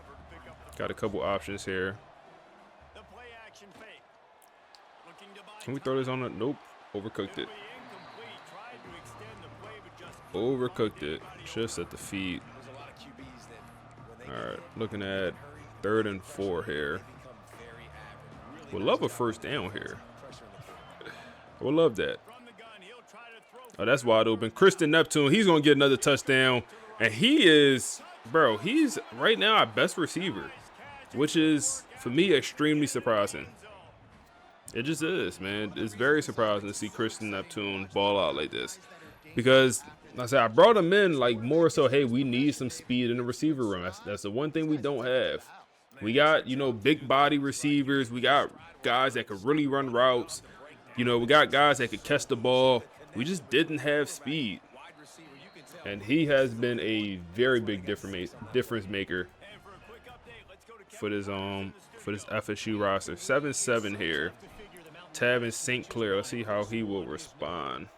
Got a couple options here. Can we throw this on it? Nope. Overcooked it. Overcooked it. Just at the feet. All right. Looking at 3rd and 4 here. Would love a first down here. I would love that. Oh, that's wide open. Kristen Neptune. He's going to get another touchdown. And he is, bro, he's right now our best receiver, which is, for me, extremely surprising. It just is, man. It's very surprising to see Kristen Neptune ball out like this. Because, like I said, I brought him in like more so, hey, we need some speed in the receiver room. That's the one thing we don't have. We got, you know, big body receivers. We got guys that could really run routes. You know, we got guys that could catch the ball. We just didn't have speed. And he has been a very big difference maker for this FSU roster. 7-7 here. Tavin St. Clair. Let's see how he will respond.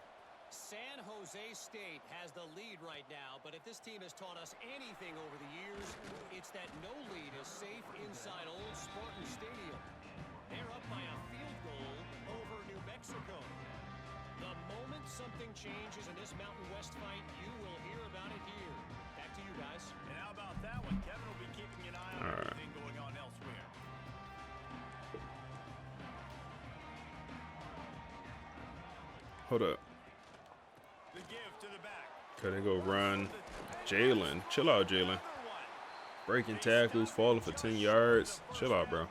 San Jose State has the lead right now, but if this team has taught us anything over the years, it's that no lead is safe inside old Spartan Stadium. They're up by a field goal over New Mexico. The moment something changes in this Mountain West fight, you will hear about it here. Back to you guys. And how about that one? Kevin will be keeping an eye on everything going on elsewhere. Hold up. Okay, they go run. Jalen. Chill out, Jalen. Breaking tackles, falling for 10 yards. Chill out, bro.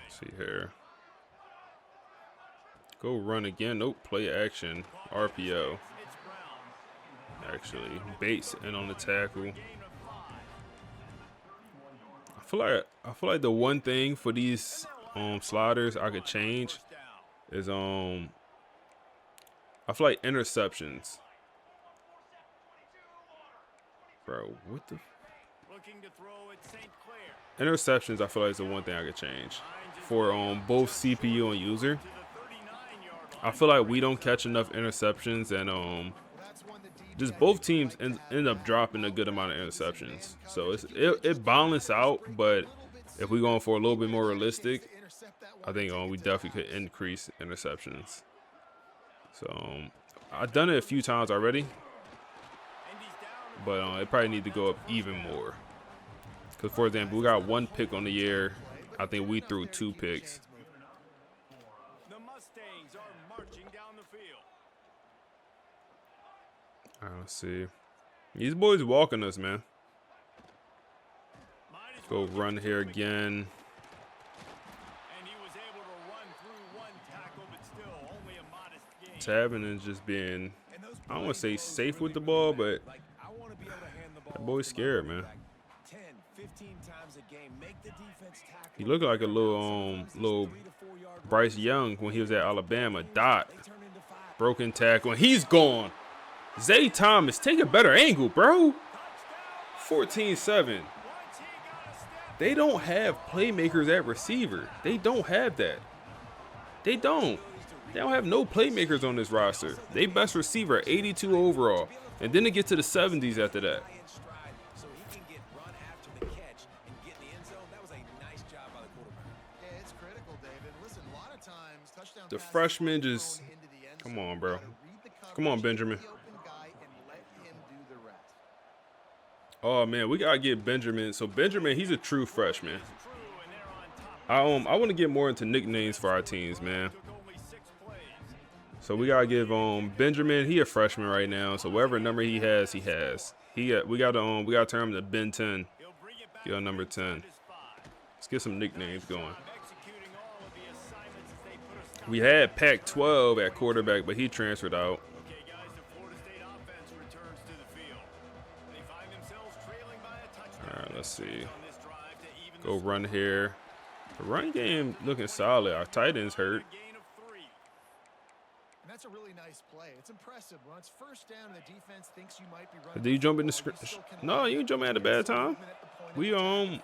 See here. Go run again. Nope. Play action. RPO. Actually, Bates in on the tackle. I feel like the one thing for these sliders I could change is I feel like interceptions. Bro, what the? Interceptions, I feel like is the one thing I could change for both CPU and user. I feel like we don't catch enough interceptions, and just both teams end up dropping a good amount of interceptions. So it balanced out, but if we're going for a little bit more realistic, I think we definitely could increase interceptions. So I've done it a few times already, but it probably need to go up even more. Because, for example, we got 1 pick on the year. I think we threw 2 picks. All right, let's see. These boys walking us, man. Go run here again. Tabbing and just being, I don't want to say safe with the ball, but that boy's scared, man. He looked like a little Bryce Young when he was at Alabama. Dot. Broken tackle, and he's gone. Zay Thomas, take a better angle, bro. 14-7. They don't have playmakers at receiver. They don't have that. They don't. They don't have no playmakers on this roster. They best receiver, 82 overall. And then it gets to the 70s after that. The freshman just, come on, bro. Come on, Benjamin. Oh, man, we got to get Benjamin. So, Benjamin, he's a true freshman. I want to get more into nicknames for our teams, man. So, we got to give Benjamin, he a freshman right now. So, whatever number he has, he has. We got to turn him to Ben 10. Get on number 10. Let's get some nicknames going. We had Pac-12 at quarterback, but he transferred out. All right, let's see. Go run here. The run game looking solid. Our tight end's hurt. That's a really nice play. It's impressive. When it's first down and the defense thinks you might be running. Did you jump in the screen? No, you jump at a bad time. We Oh,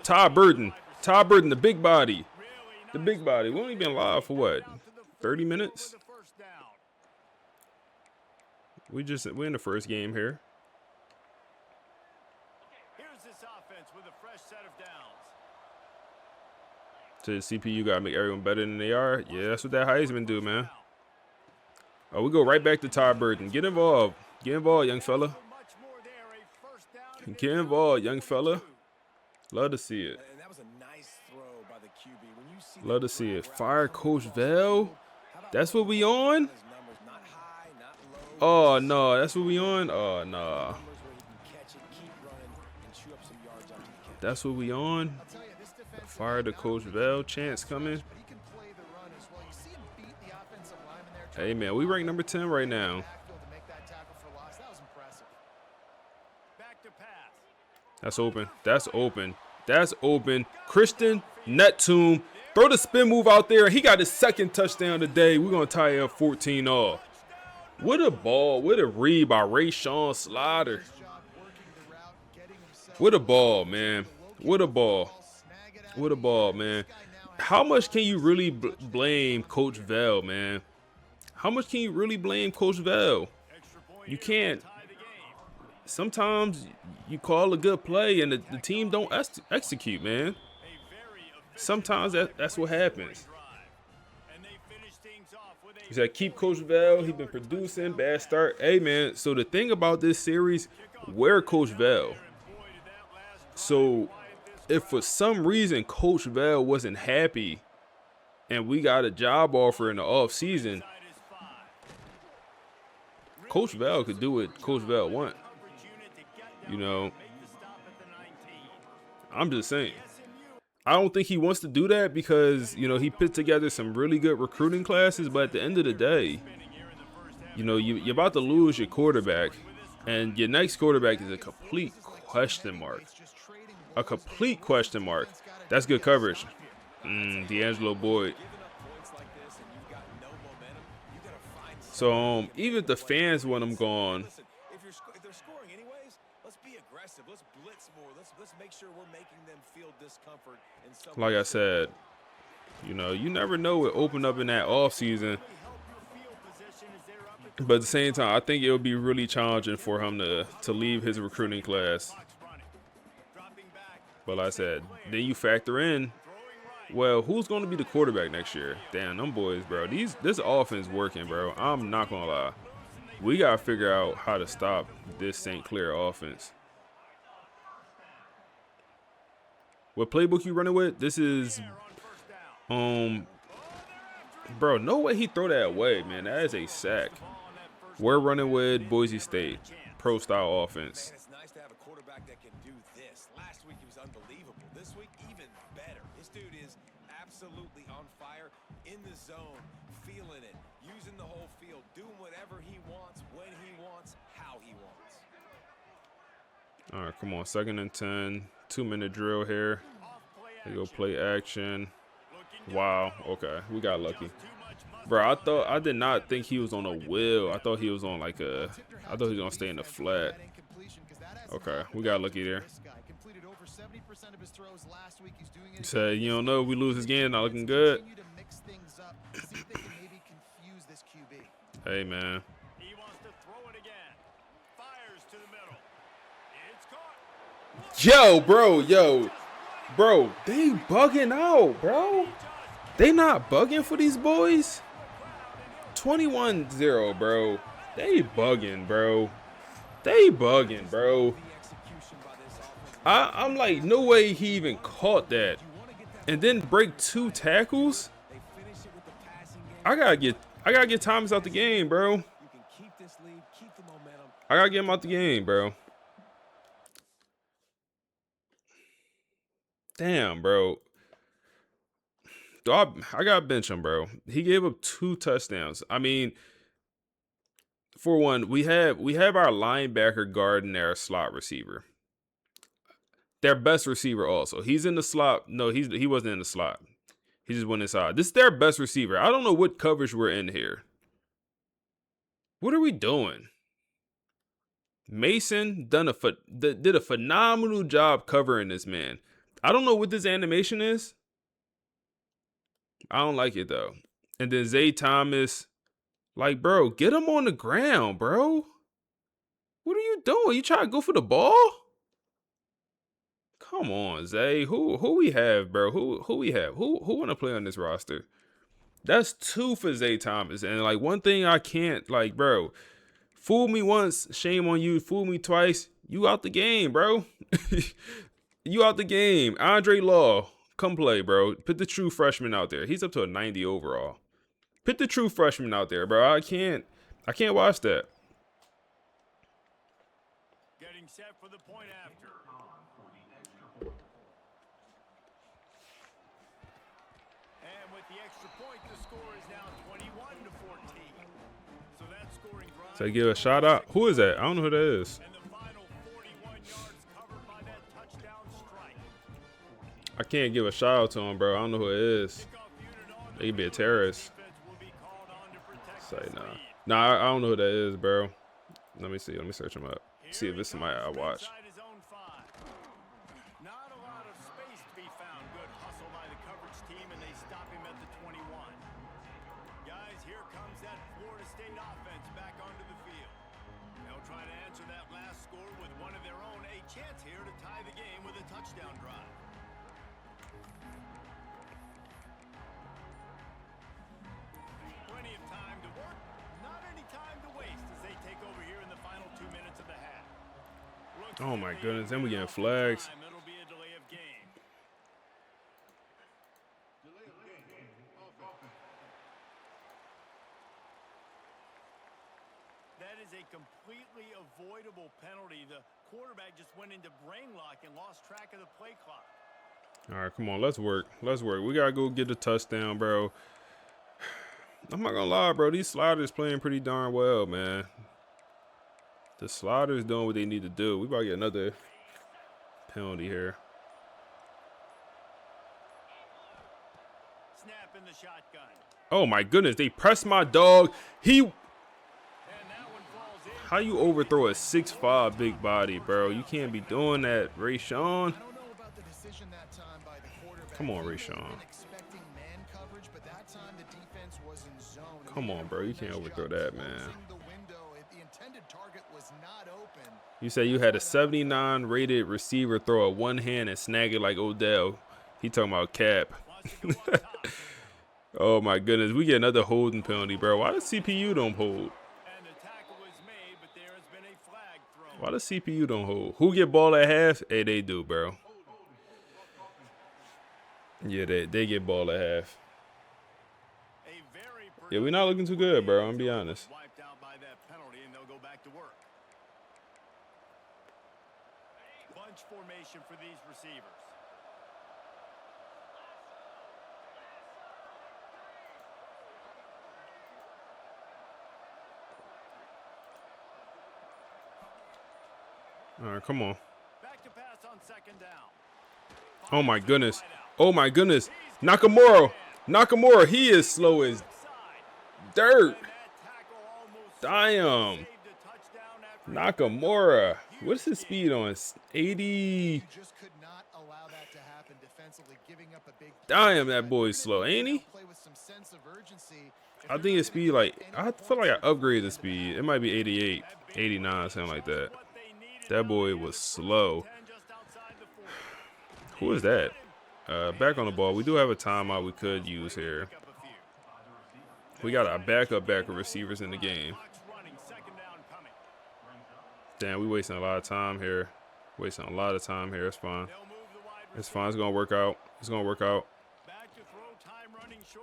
Todd Burton. Todd Burton, the big body. The big body. We only been live for what? 30 minutes? We're in the first game here. To the CPU, gotta make everyone better than they are. Yeah, that's what that Heisman do, man. Oh, we go right back to Todd Burton. Get involved. Get involved, young fella. Get involved, young fella. Love to see it. Love to see it. Fire Coach Vel. That's what we on? Oh, no. That's what we on? Oh, no. That's what we on? Fire the Coach Vel. Chance coming. Hey, man. We rank number 10 right now. That's open. That's open. That's open. Christian Netum. Throw the spin move out there. He got his second touchdown today. We're going to tie up 14-all. What a ball. What a read by Rayshawn Slaughter. What a ball, man. What a ball. What a ball, man. How much can you really blame Coach Vel, man? How much can you really blame Coach Vel? You can't. Sometimes you call a good play and the team don't execute, man. Sometimes that's what happens. He said, keep Coach Vel. He's been producing. Bad start. Hey, man, so the thing about this series, where Coach Vel? So if for some reason Coach Vel wasn't happy and we got a job offer in the offseason, Coach Vel could do what Coach Vel want. You know, I'm just saying. I don't think he wants to do that because, you know, he put together some really good recruiting classes. But at the end of the day, you know, you're about to lose your quarterback. And your next quarterback is a complete question mark. A complete question mark. That's good coverage. D'Angelo Boyd. So even if the fans want him gone, Listen, if they're scoring anyways, let's be aggressive. Let's blitz more. Let's make sure we're making them feel discomfort in some like I said, you know, you never know what opened up in that offseason. But at the same time, I think it'll be really challenging for him to leave his recruiting class. But like I said, then you factor in, well, who's going to be the quarterback next year? Damn, them boys, bro. This offense working, bro. I'm not going to lie. We got to figure out how to stop this St. Clair offense. What playbook you running with? This is, bro, no way he throw that away, man. That is a sack. We're running with Boise State, pro-style offense. Man, it's nice to have a quarterback that can do this. Last week he was unbelievable. This week even better. This dude is absolutely on fire, in the zone, feeling it, using the whole field, doing whatever he wants, when he wants, how he wants. All right, come on, 2nd and 10, 2-minute drill here. They go play action. Wow, okay, we got lucky. Bro, I did not think he was on a wheel. I thought he was on like I thought he was gonna stay in the flat. Okay, we got lucky there. He said, you don't know, we lose this game, not looking good. Hey, man. Yo, bro, they bugging out, bro. They not bugging for these boys. 21-0, bro. They bugging, bro. They bugging, bro. I'm like, no way he even caught that. And then break 2 tackles. I gotta get Thomas out the game, bro. I gotta get him out the game, bro. Damn, bro. I gotta bench him, bro. He gave up 2 touchdowns. I mean, for one, we have our linebacker guarding their slot receiver. Their best receiver also. He's in the slot. No, he wasn't in the slot. He just went inside. This is their best receiver. I don't know what coverage we're in here. What are we doing? Mason did a phenomenal job covering this man. I don't know what this animation is. I don't like it though. And then Zay Thomas, like, bro, get him on the ground, bro. What are you doing? You trying to go for the ball? Come on, Zay. Who we have, bro? Who we have? Who want to play on this roster? That's 2 for Zay Thomas. And like, one thing I can't, like, bro, fool me once, shame on you. Fool me twice, you out the game, bro. You out the game. Andre Law, come play, bro. Put the true freshman out there. He's up to a 90 overall. Put the true freshman out there, bro. I can't watch that. Getting set for the point after. And with the extra point, the score is now 21-14. So that scoring drive. So give a shout out. Who is that? I don't know who that is. And the final 41 yards covered by that touchdown strike. I can't give a shout out to him, bro. I don't know who it is. He could be a terrorist. Say nah. Nah, I don't know who that is, bro. Let me see. Let me search him up. See if it's somebody I watch. Not a lot of space to be found. Good hustle by the coverage team, and they stop him at the 21. Guys, here comes that Florida State offense back onto the field. They'll try to answer that last score with one of their own. A chance here to tie the game with a touchdown drive. Plenty of time to work, not any time to waste as they take over here in the final 2 minutes of the half. Oh my goodness, then we getting flags. It'll be a delay of game. That is a completely avoidable penalty. The quarterback just went into brain lock and lost track of the play clock. All right, come on, let's work. Let's work. We gotta go get the touchdown, bro. I'm not gonna lie, bro. These sliders playing pretty darn well, man. The sliders doing what they need to do. We about to get another penalty here. Snap in the shotgun. Oh my goodness, they pressed my dog. How you overthrow a 6'5" big body, bro? You can't be doing that, Rayshawn. Come on, Rayshawn. Come on, bro. You can't overthrow that, man. You say you had a 79 rated receiver throw a one hand and snag it like Odell. He talking about cap. Oh my goodness, we get another holding penalty, bro. Why does CPU don't hold? Why does CPU don't hold? Who get ball at half? Hey, they do, bro. Yeah, they get ball at half. Yeah, we're not looking too good, bro. I'm gonna be honest. Bunch formation for these receivers. All right, come on. Back to pass on second down. Oh my goodness. Oh my goodness. Nakamura, he is slow as dirt. Damn. Nakamura. What's his speed on? 80. Damn, that boy's slow, ain't he? I think his speed, like, I feel like I upgraded the speed. It might be 88, 89, something like that. That boy was slow. Who is that? Back on the ball. We do have a timeout we could use here. We got our backup receivers in the game. Damn, we wasting a lot of time here. It's fine. It's fine. It's going to work out.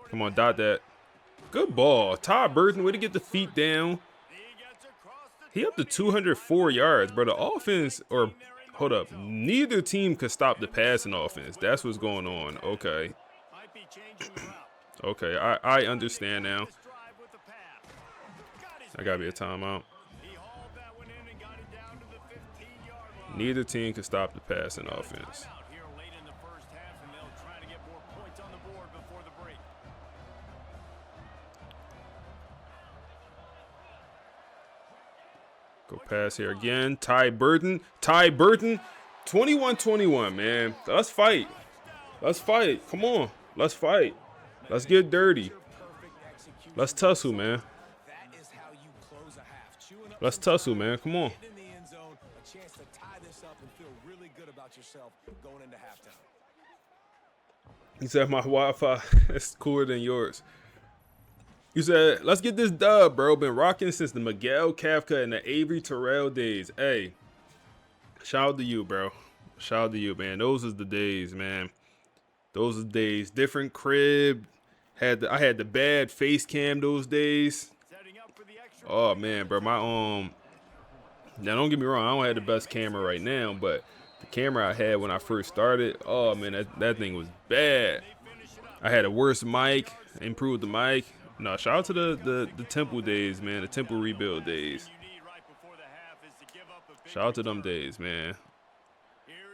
Come on, dot that. Good ball. Todd Burton, way to get the feet down. He up to 204 yards, bro. The offense, or hold up, neither team could stop the passing offense. That's what's going on. Okay. Okay, I understand now. I gotta be a timeout. Neither team can stop the passing offense. Go pass here again. Ty Burton. 21-21, man. Let's fight. Come on. Let's fight. Let's get dirty. Let's tussle, man. Come on. He said my Wi-Fi is cooler than yours. You said, let's get this dub, bro. Been rocking since the Miguel Kafka and the Avery Terrell days. Hey, shout out to you, bro. Shout out to you, man. Those was the days, man. Those are the days. Different crib. I had the bad face cam those days. Oh, man, bro. Now, don't get me wrong. I don't have the best camera right now, but the camera I had when I first started, oh, man, that thing was bad. I had a worse mic, improved the mic. No, shout out to the Temple days, man. The Temple rebuild days. Shout out to them days, man.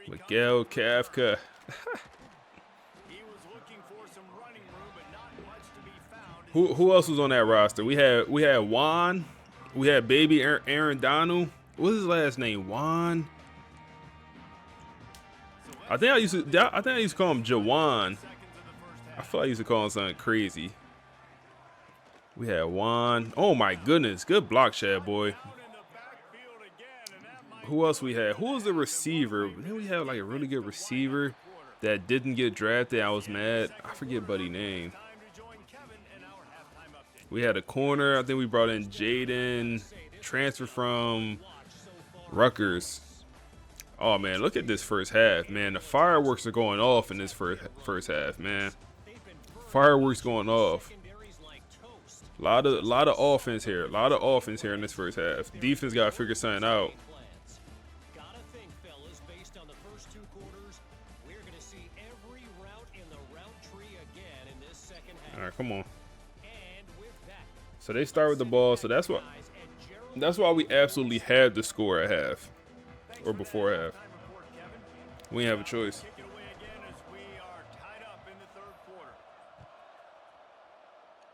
Miguel Kafka. Who else was on that roster? We had Juan. We had baby Aaron Donald. What's his last name? Juan. I think I used to call him Jawan. I feel like I used to call him something crazy. We had Juan. Oh my goodness, good block, Shad boy. Who else we had? Who was the receiver? Then we had like a really good receiver that didn't get drafted. I was mad. I forget buddy's name. We had a corner. I think we brought in Jaden, transfer from Rutgers. Oh man, look at this first half, man. The fireworks are going off in this first half, man. Fireworks going off. A lot of offense here. A lot of offense here in this first half. Defense got to figure something out. All right, come on. So they start with the ball. So that's why we absolutely had to score at half or before half. We didn't have a choice.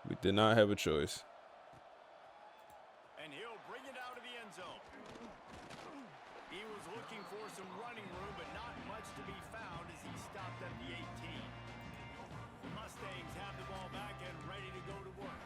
We did not have a choice. And he'll bring it out of the end zone. He was looking for some running room, but not much to be found as he stopped at the 18. The Mustangs have the ball back and ready to go to work.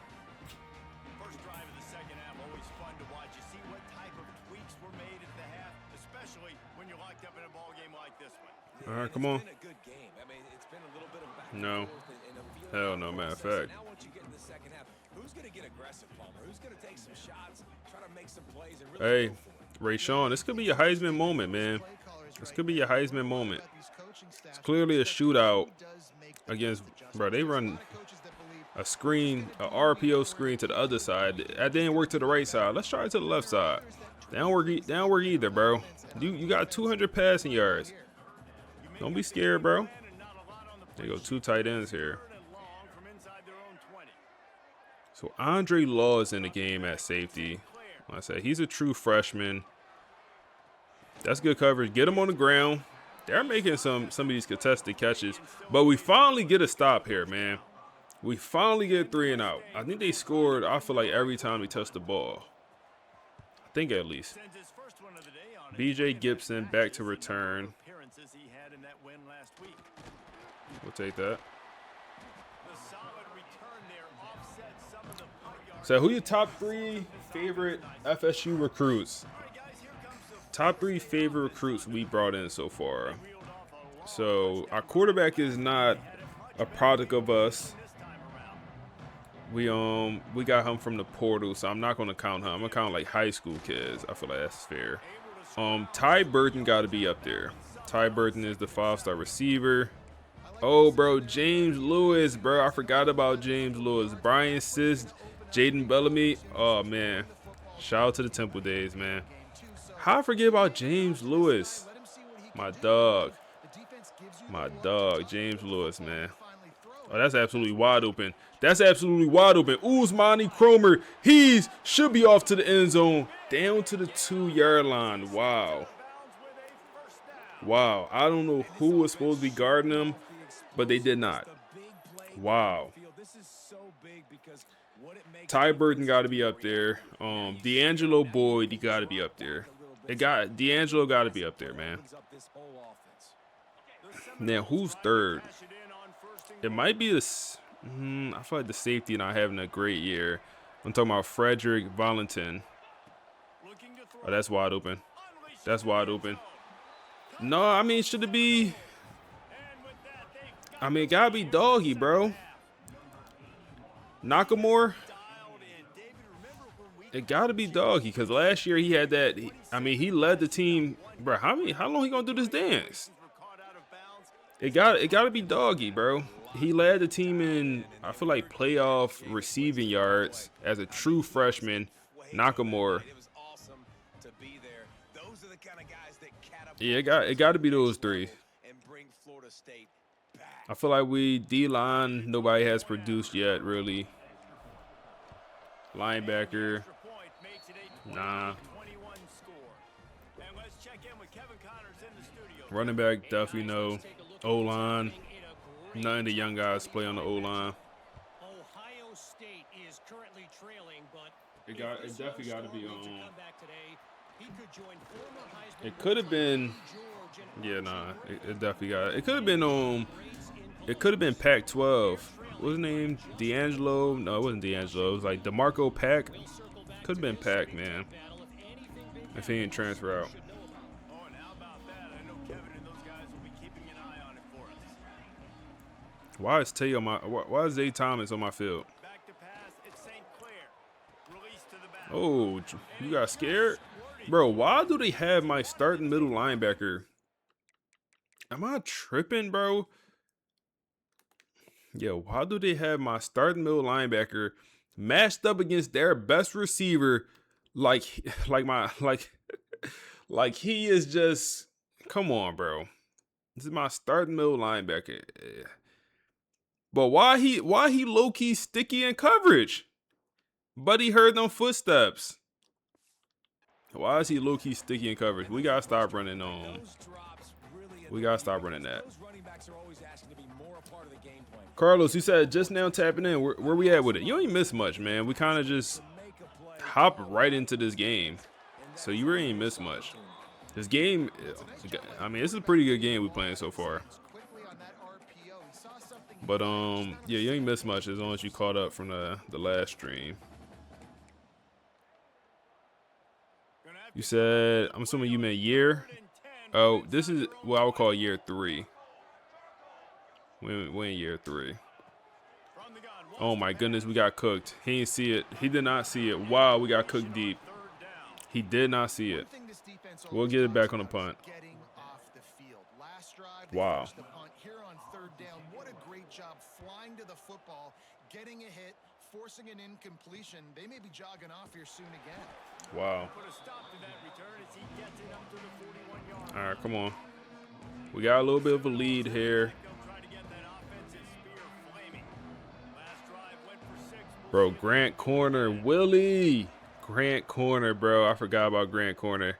First drive of the second half, always fun to watch. You see what type of tweaks were made at the half, especially when you're locked up in a ball game like this one. All right, come on. It's been a good game. I mean, it's been a little bit of back No. and forth and a feeling Hell no, matter of fact. Now once you get in the second half, who's going to get aggressive, Palmer? Who's going to take some shots, try to make some plays, and really Hey, go for it? Rayshawn, this could be your Heisman moment, man. This could be your Heisman moment. It's clearly a shootout against, bro, they run a screen, a RPO screen to the other side. That didn't work to the right side. Let's try it to the left side. They don't work either, bro. You got 200 passing yards. Don't be scared, bro. There you go, 2 tight ends here. So Andre Law is in the game at safety. Like I said, he's a true freshman. That's good coverage. Get him on the ground. They're making some of these contested catches. But we finally get a stop here, man. We finally get 3 and out. I think they scored, I feel like, every time they touched the ball. I think at least. BJ Gibson back to return. We'll take that. So who your top 3 favorite FSU recruits? Top 3 favorite recruits we brought in so far. So our quarterback is not a product of us. We got him from the portal, so I'm not gonna count him. I'm gonna count like high school kids. I feel like that's fair. Ty Burton got to be up there. Ty Burton is the 5-star receiver. Oh, bro, James Lewis, bro. I forgot about James Lewis. Brian Sis, Jaden Bellamy. Oh, man. Shout out to the Temple days, man. How I forget about James Lewis? My dog. My dog, James Lewis, man. Oh, that's absolutely wide open. That's absolutely wide open. Usmani Cromer, should be off to the end zone. Down to the 2-yard line. Wow. Wow. I don't know who was supposed to be guarding him, but they did not. Wow. Ty Burton got to be up there. D'Angelo Boyd, he got to be up there. D'Angelo got to be up there, man. Now, who's third? It might be this. I feel like the safety not having a great year. I'm talking about Frederick Valentin. Oh, that's wide open. That's wide open. No, I mean, should it be? I mean, it gotta be Doggy, bro. Nakamura. It gotta be Doggy, because last year he had that. He led the team, bro. How long he gonna do this dance? It gotta be Doggy, bro. He led the team in, I feel like, playoff receiving yards as a true freshman. Nakamura. Yeah, it got to be those 3. I feel like D-line, nobody has produced yet, really. Linebacker, nah. Running back, definitely no. O-line, none of the young guys play on the O-line. It definitely got to be It could have been. Yeah, nah. It definitely got. It could have been It could have been Pac-12. What was his name? D'Angelo? No, it wasn't D'Angelo. It was like DeMarco Pack. Could have been Pac, man. If he didn't transfer out. Why is Why is Zay Thomas on my field? Oh, you got scared? Bro, why do they have my starting middle linebacker? Am I tripping, bro? Yeah, why do they have my starting middle linebacker matched up against their best receiver like he is just, come on, bro. This is my starting middle linebacker. But why he low-key sticky in coverage? But he heard them footsteps. Why is he low-key sticky in coverage? We gotta stop running We gotta stop running that. Carlos, you said just now tapping in. Where we at with it? You ain't miss much, man. We kind of just hop right into this game. So you really ain't missed much. This game, I mean, it's a pretty good game we playing so far. But yeah, you ain't missed much as long as you caught up from the last stream. You said, I'm assuming you meant year. Oh, this is what I would call year 3. We're in year 3. Oh my goodness, we got cooked. He didn't see it. He did not see it. Wow, we got cooked deep. He did not see it. We'll get it back on the punt. Wow. Here on third down, what a great job flying to the football, getting a hit, forcing an incompletion. They may be jogging off here soon again. Wow. All right, come on. We got a little bit of a lead here. Bro, Grant Corner, Willie. Grant Corner, bro. I forgot about Grant Corner.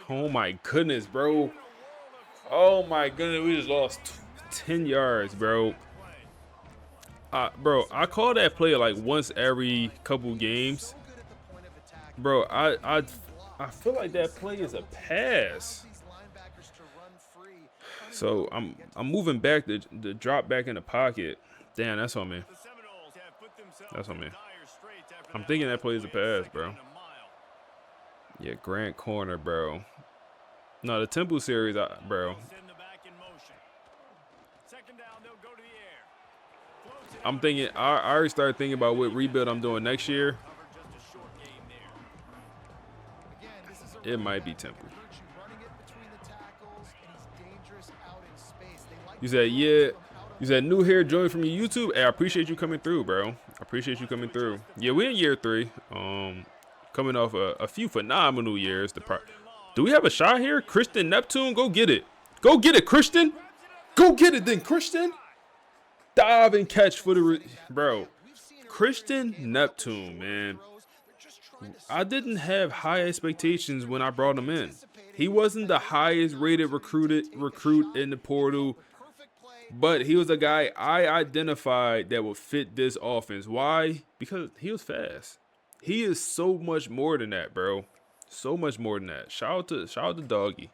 Oh my goodness, bro. Oh my goodness, we just lost 10 yards, bro. Bro, I call that play like once every couple games. Bro, I feel like that play is a pass. So I'm moving back to drop back in the pocket. Damn, that's on me. That's on me. I'm thinking that play is a pass, bro. Yeah, Grant Corner, bro. No, the Temple series, bro. I'm thinking, I already started thinking about what rebuild I'm doing next year. It might be Temple. You said, yeah. You said, new hair joined from your YouTube. Hey, I appreciate you coming through, bro. I appreciate you coming through. Yeah, we're in year 3. Coming off a few phenomenal years. Do we have a shot here? Christian Neptune, go get it. Go get it, Christian. Go get it then, Christian. Dive and catch for the bro. Christian Neptune, man. I didn't have high expectations when I brought him in. He wasn't the highest rated recruit in the portal, but he was a guy I identified that would fit this offense. Why? Because he was fast. He is so much more than that, bro. So much more than that. Shout out to Doggy.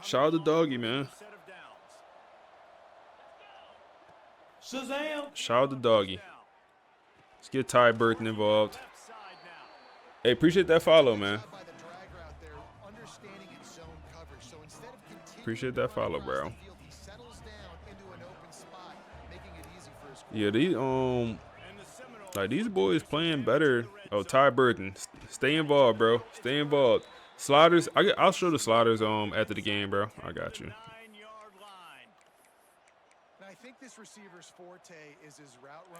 Shout out to Doggy, man. Shout out to Doggy. Let's get Ty Burton involved. Hey, appreciate that follow, man. Appreciate that follow, bro. Yeah, these boys playing better. Oh, Ty Burton, stay involved, bro. Stay involved. Sliders, I'll show the sliders after the game, bro. I got you.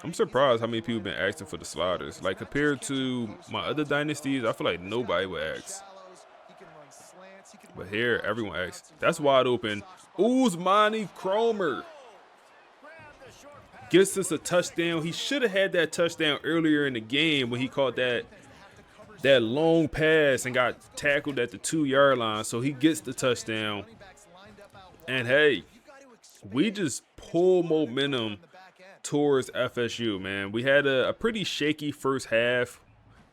I'm surprised how many people have been asking for the sliders. Like, compared to my other dynasties, I feel like nobody would ask. But here, everyone asks. That's wide open. Uzmani Cromer gets us a touchdown. He should have had that touchdown earlier in the game when he caught that long pass and got tackled at the 2-yard line. So he gets the touchdown. And hey, we just pull momentum towards FSU, man. We had a pretty shaky first half.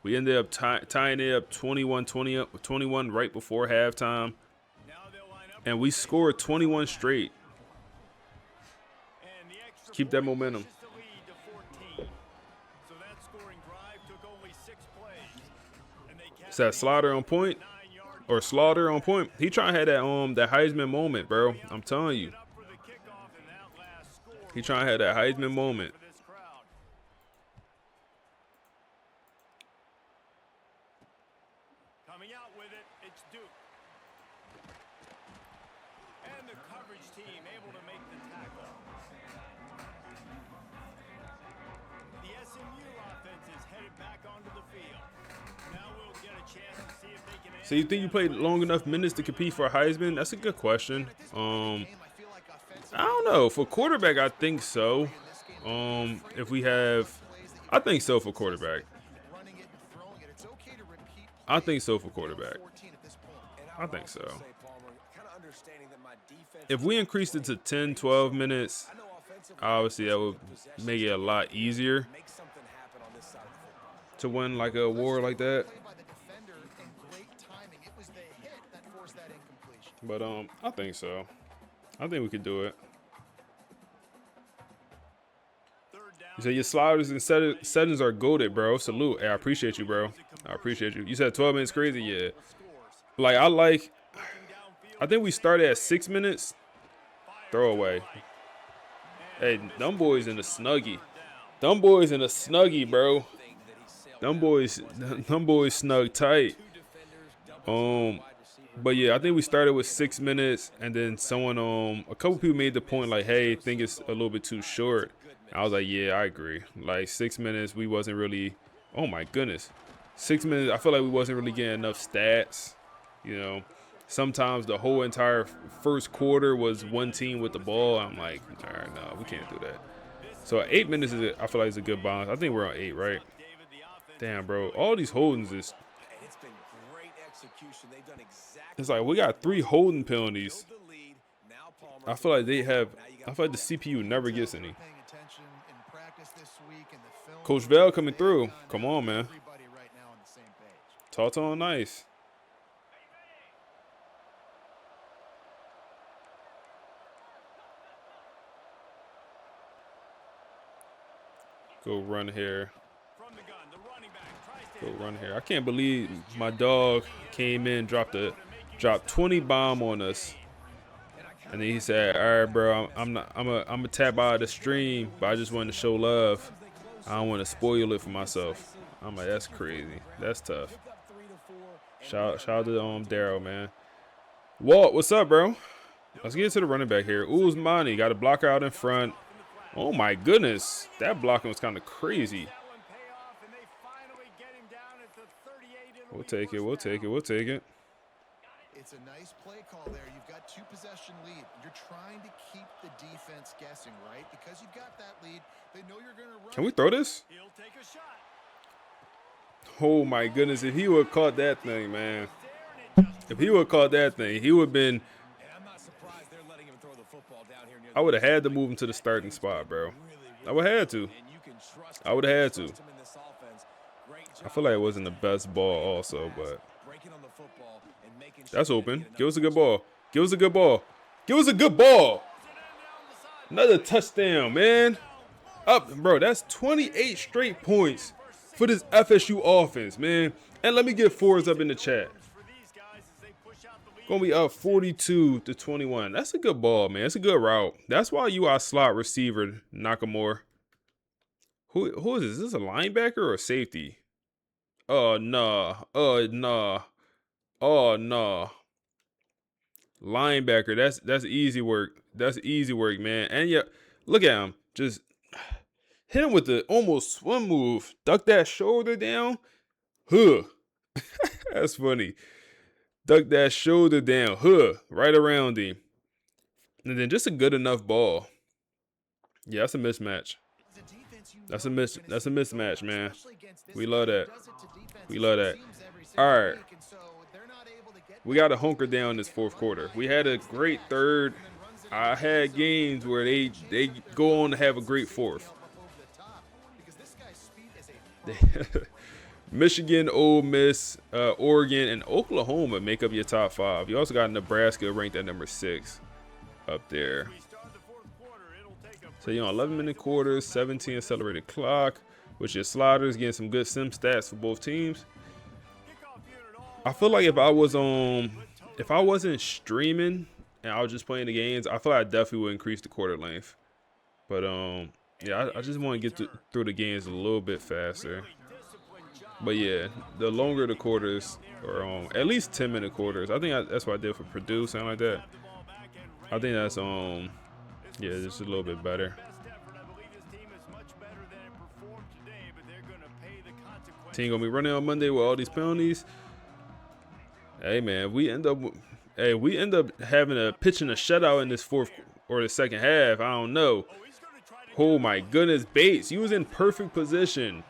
We ended up tying it up 21 right before halftime. And we scored 21 straight. Keep that momentum. Is that Slaughter on point? Or Slaughter on point? He trying to have that Heisman moment, bro. I'm telling you. He trying to have that Heisman moment. Coming out with it, it's Duke. And the coverage team able to make the tackle. The SMU offense is headed back onto the field. Now we'll get a chance to see if they can. So you think you played long enough minutes to compete for a Heisman? That's a good question. I don't know. For quarterback, I think so. I think so for quarterback. I think so for quarterback. I think so. If we increased it to 10, 12 minutes, obviously that would make it a lot easier. to win like a war like that. But I think so. I think we could do it. You said your sliders and settings are goated, bro. Salute. Hey, I appreciate you, bro. I appreciate you. You said 12 minutes crazy, yeah. Like I think we started at 6 minutes. Throwaway. Hey, them boys in the snuggie. Them boys in the snuggie, bro. Them boys snug tight. But yeah, I think we started with 6 minutes, and then someone a couple people made the point like, hey, I think it's a little bit too short. I was like, yeah, I agree. Like 6 minutes, we wasn't really. Oh my goodness, 6 minutes. I feel like we wasn't really getting enough stats. You know, sometimes the whole entire first quarter was one team with the ball. I'm like, all right, no, we can't do that. So 8 minutes I feel like it's a good balance. I think we're on 8, right? Damn, bro, all these holdings is. It's like we got 3 holding penalties. I feel like I feel like the CPU never gets any. Coach Val coming through. Come on, man. Talk to him nice. Go run here. Go run here. I can't believe my dog came in, dropped 20 bomb on us. And then he said, all right, bro, I'm a tap out of the stream, but I just wanted to show love. I don't want to spoil it for myself. I'm like, that's crazy. That's tough. Shout out to Daryl, man. Walt, what's up, bro? Let's get to the running back here. Uzmani got a blocker out in front. Oh my goodness, that blocking was kind of crazy. We'll take it. We'll take it. We'll take it. It's a nice play call there. You've got 2-possession lead. You're trying to keep the defense guessing, right? Because you've got that lead, they know you're going to run. Can we throw this? Oh my goodness, if he would have caught that thing, man. If he would have caught that thing, he would have been. I would have had to move him to the starting spot, bro. I would have had to. I would have had to. I feel like it wasn't the best ball also, but that's open. Give us a good ball. Give us a good ball. Give us a good ball. Another touchdown, man. Up, bro. That's 28 straight points for this FSU offense, man. And let me get fours up in the chat. Gonna be up 42-21. That's a good ball, man. It's a good route. That's why you are slot receiver, Nakamura. Who is this? Is this a linebacker or a safety? Oh, nah. Oh, nah. Oh, nah. Linebacker. That's easy work. That's easy work, man. And yeah, look at him. Just hit him with the almost swim move. Duck that shoulder down. Huh. That's funny. Duck that shoulder down. Huh. Right around him. And then just a good enough ball. Yeah, that's a mismatch. That's a mismatch, man. We love that. We love that. All right. We got to hunker down this fourth quarter. We had a great third. I had games where they go on to have a great fourth. Michigan, Ole Miss, Oregon, and Oklahoma make up your top 5. You also got Nebraska ranked at number 6 up there. So, 11-minute quarters, 17 accelerated clock, with your sliders, getting some good sim stats for both teams. I feel like if I wasn't streaming and I was just playing the games, I feel like I definitely would increase the quarter length. But yeah, I just want to get through the games a little bit faster. But yeah, the longer the quarters, or at least 10-minute quarters. I think that's what I did for Purdue, something like that. I think that's yeah, just a little bit better. Team gonna be running on Monday with all these penalties. Hey man, we end up having a pitching a shutout in this fourth or the second half. I don't know. Oh my goodness, Bates, you was in perfect position.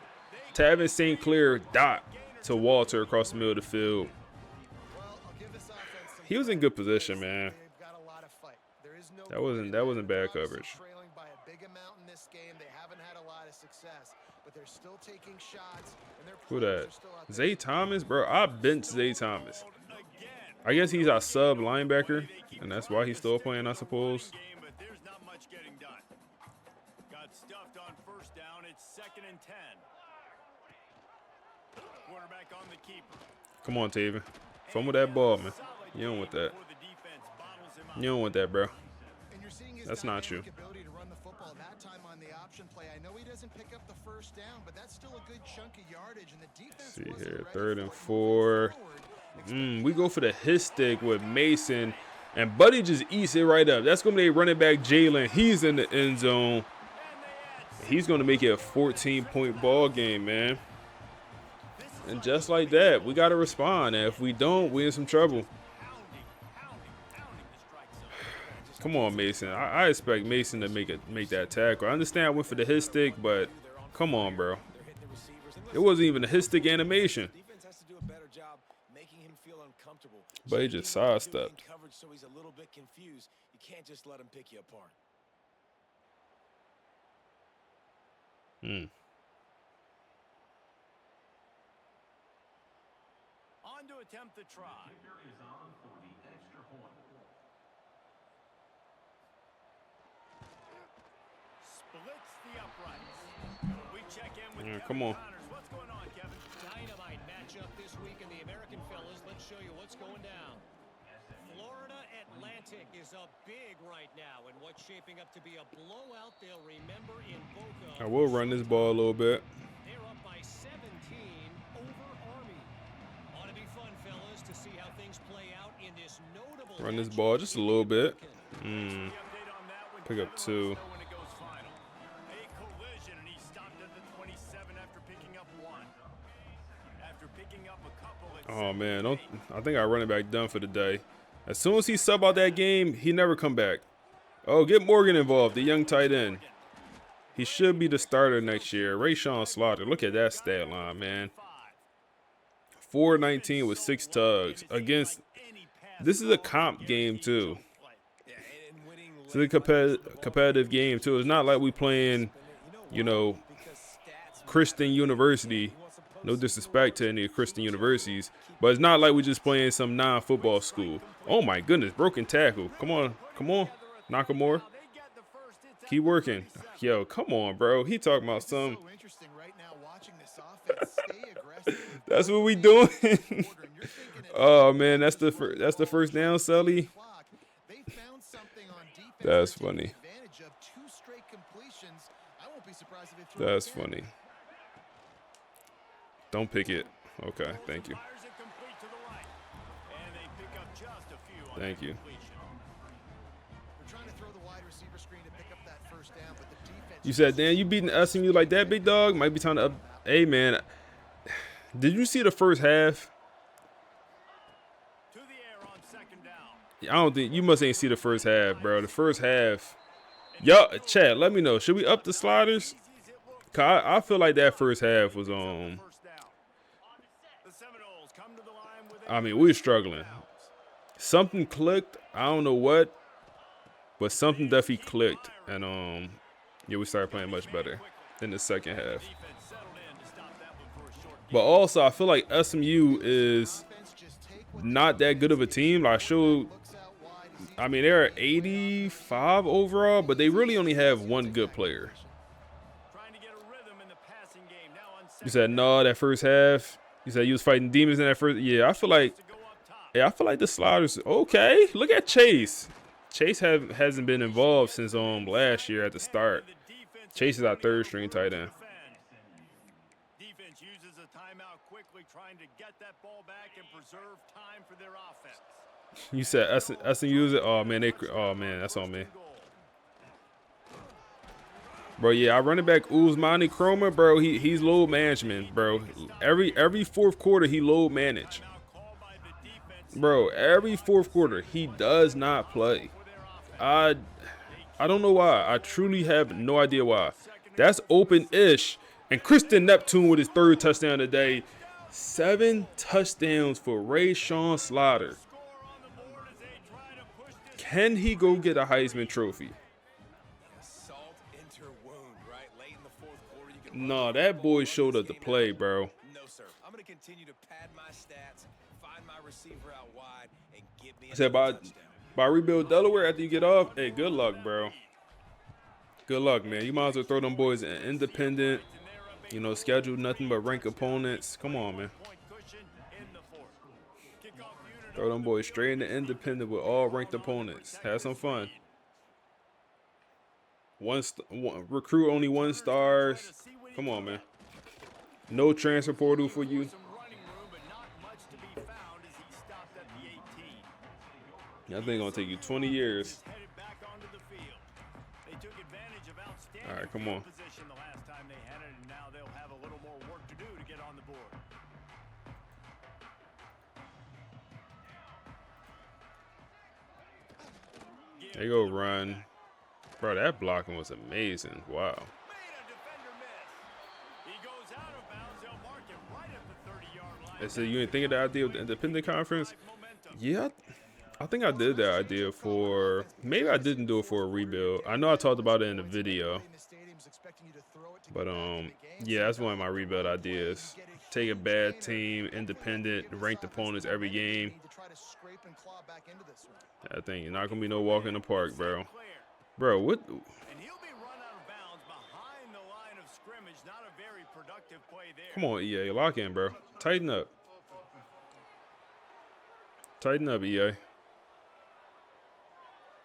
Tavin St. Clair dot to Walter across the middle of the field. He was in good position, man. That wasn't bad coverage. They're still taking shots, and their Who players that? are still out there. Zay Thomas, bro. I benched Zay Thomas. I guess he's our sub linebacker, and that's why he's still playing, I suppose. But there's not much getting done. Got stuffed on first down. It's 2nd and 10. Quarterback on the keeper. Come on, Taven. Fumble that ball, man. You don't want that. You don't want that, bro. And you're seeing his That's not you. dynamic ability to run the football. That time on the option play, I know he doesn't pick up the first down, but that's still a good chunk of yardage, and the defense See wasn't here, ready 3rd and for 4. it. Moving forward, We go for the hit stick with Mason, and Buddy just eats it right up. That's going to be running back Jalen. He's in the end zone. He's going to make it a 14-point ball game, man. And just like that, we got to respond. And if we don't, we're in some trouble. Come on, Mason. I expect Mason to make that tackle. I understand I went for the hit stick, but come on, bro. It wasn't even a hit stick animation. Defense has to do a better job making him feel uncomfortable. But he just sidestepped. Coverage, so he's a little bit confused. You can't just let him pick you apart. On to attempt the try. Splits the uprights. We check in with Come on. What's going on, Kevin? Dynamite matchup this week in the American fellas. Let's show you what's going down. Florida Atlantic is up big right now, and what's shaping up to be a blowout they'll remember in Boca. I will run this ball a little bit. They're up by 17 over Army. Ought to be fun, fellas, to see how things play out in this notable. Run this ball just a little bit. The update on that one, Pick up Kevin, 2. when it goes final. A collision, and he stopped at the 27 after picking up 1. After picking up a couple, Oh, man. I think our running back done for the day. As soon as he sub out that game, he never come back. Oh, get Morgan involved, the young tight end. He should be the starter next year. Rayshawn Slaughter. Look at that stat line, man. 419 with 6 tugs against. This is a comp game too. It's a competitive game too. It's not like we playing, you know, Christian University. No disrespect to any Christian universities, but it's not like we just playing some non-football school. Oh my goodness, broken tackle. Come on, Nakamura. Keep working. Yo, come on, bro. He talking about some. That's what we doing. Oh man, that's the first down, Sully. That's funny. That's funny. Don't pick it. Okay, thank you. Thank you. You said, Dan, you beating SMU like that, big dog? Might be time to up. Hey, man. Did you see the first half? I don't think you must ain't see the first half, bro. The first half. Yo, Chad, let me know. Should we up the sliders? Cause I feel like that first half was I mean, we were struggling. Something clicked. I don't know what, but something definitely clicked, and yeah, we started playing much better in the second half. But also, I feel like SMU is not that good of a team. I mean, they're 85 overall, but they really only have one good player. You said no, that first half. You said you was fighting demons in that first. Yeah, I feel like the sliders. Okay, look at Chase. Chase hasn't been involved since last year at the start. Chase is our third string tight end. Defense uses a timeout quickly, trying to get that ball back and preserve time for their offense. You said SMU. Oh man, that's on me. Bro, yeah, our running back Uzmani Chroma, bro, he's load management, bro. Every fourth quarter he load manage. Bro, every fourth quarter he does not play. I don't know why. I truly have no idea why. That's open-ish. And Kristen Neptune with his third touchdown today. 7 touchdowns for Rayshawn Slaughter. Can he go get a Heisman Trophy? No, that boy showed up to play, bro. No, sir. I'm going to continue to pad my stats, find my receiver out wide, and get me I said another touchdown. by rebuild Delaware after you get off. Hey, good luck, bro. Good luck, man. You might as well throw them boys in independent. You know, schedule nothing but ranked opponents. Come on, man. Throw them boys straight into independent with all ranked opponents. Have some fun. Recruit only 1 stars. Come on, man. No transfer portal for you. That thing gonna take you 20 years. All right, come on. There you go, run. Bro, that blocking was amazing. Wow. I said, you ain't think of the idea of the independent conference? Yeah, I think I did that idea for, maybe I didn't do it for a rebuild. I know I talked about it in the video. But, yeah, that's one of my rebuild ideas. Take a bad team, independent, ranked opponents every game. I think you're not going to be no walk in the park, bro. Bro, what? Come on, EA. Lock in, bro. Tighten up. Tighten up, EA.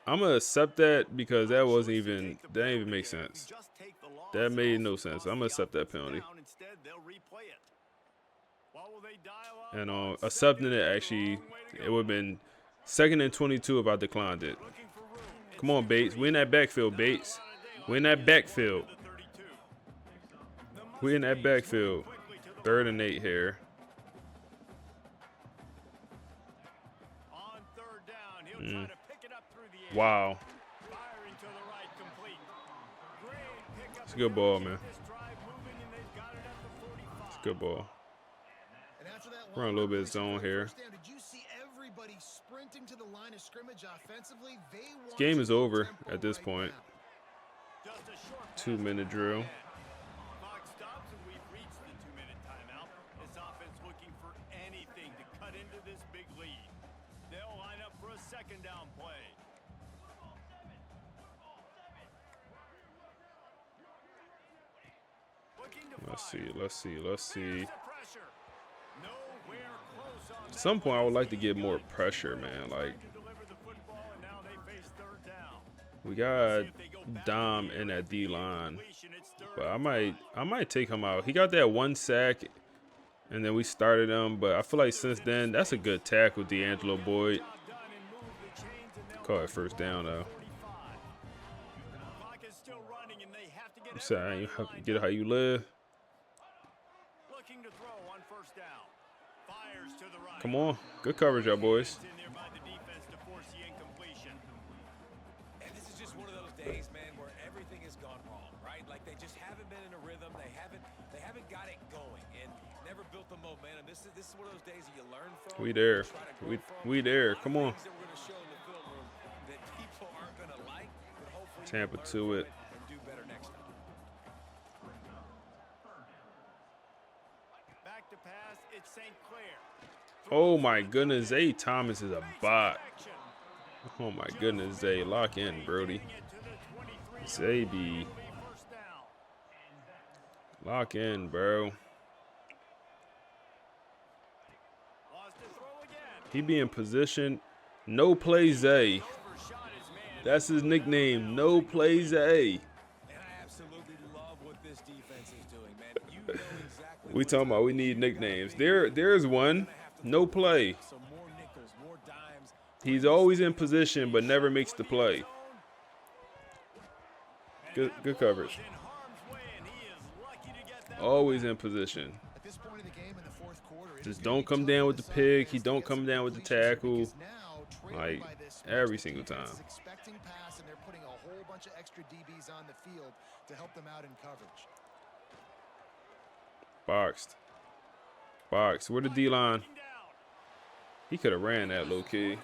I'm going to accept that because that wasn't even, that didn't even make sense. That made no sense. I'm going to accept that penalty. And accepting it, actually, it would have been 2nd and 22 if I declined it. Come on, Bates. We in that backfield, Bates. We in that backfield. We in that backfield. 3rd and 8 here. Wow. It's a good ball, man. It's a good ball. Run a little bit of zone here. This game is over at this point. 2-minute drill. Let's see. At some point, I would like to get more pressure, man. Like, we got Dom in that D line, but I might take him out. He got that 1 sack, and then we started him. But I feel like since then, that's a good tackle, D'Angelo Boyd. Call it 1st down though. I'm saying you have to get it how you live. Come on, good coverage, y'all boys. And this is just one of those days, man, where everything has gone wrong, right? Like they just haven't been in a rhythm. They haven't got it going and never built the momentum. This is one of those days that you learn from. We there. We there. Come on. Tampa to it. Oh my goodness, Zay Thomas is a bot. Oh my goodness, Zay, lock in, Brody. Zay B. Lock in, bro. He be in position. No play Zay. That's his nickname. No play Zay. We talking about we need nicknames. There's one. No play. He's always in position but never makes the play. Good coverage. Always in position. Just don't come down with the pick. He don't come down with the tackle. Like every single time. Expecting pass, and they're putting a whole bunch of extra DBs on the field to help them out in coverage. Boxed. Box. Where the D-line? He could have ran that low key.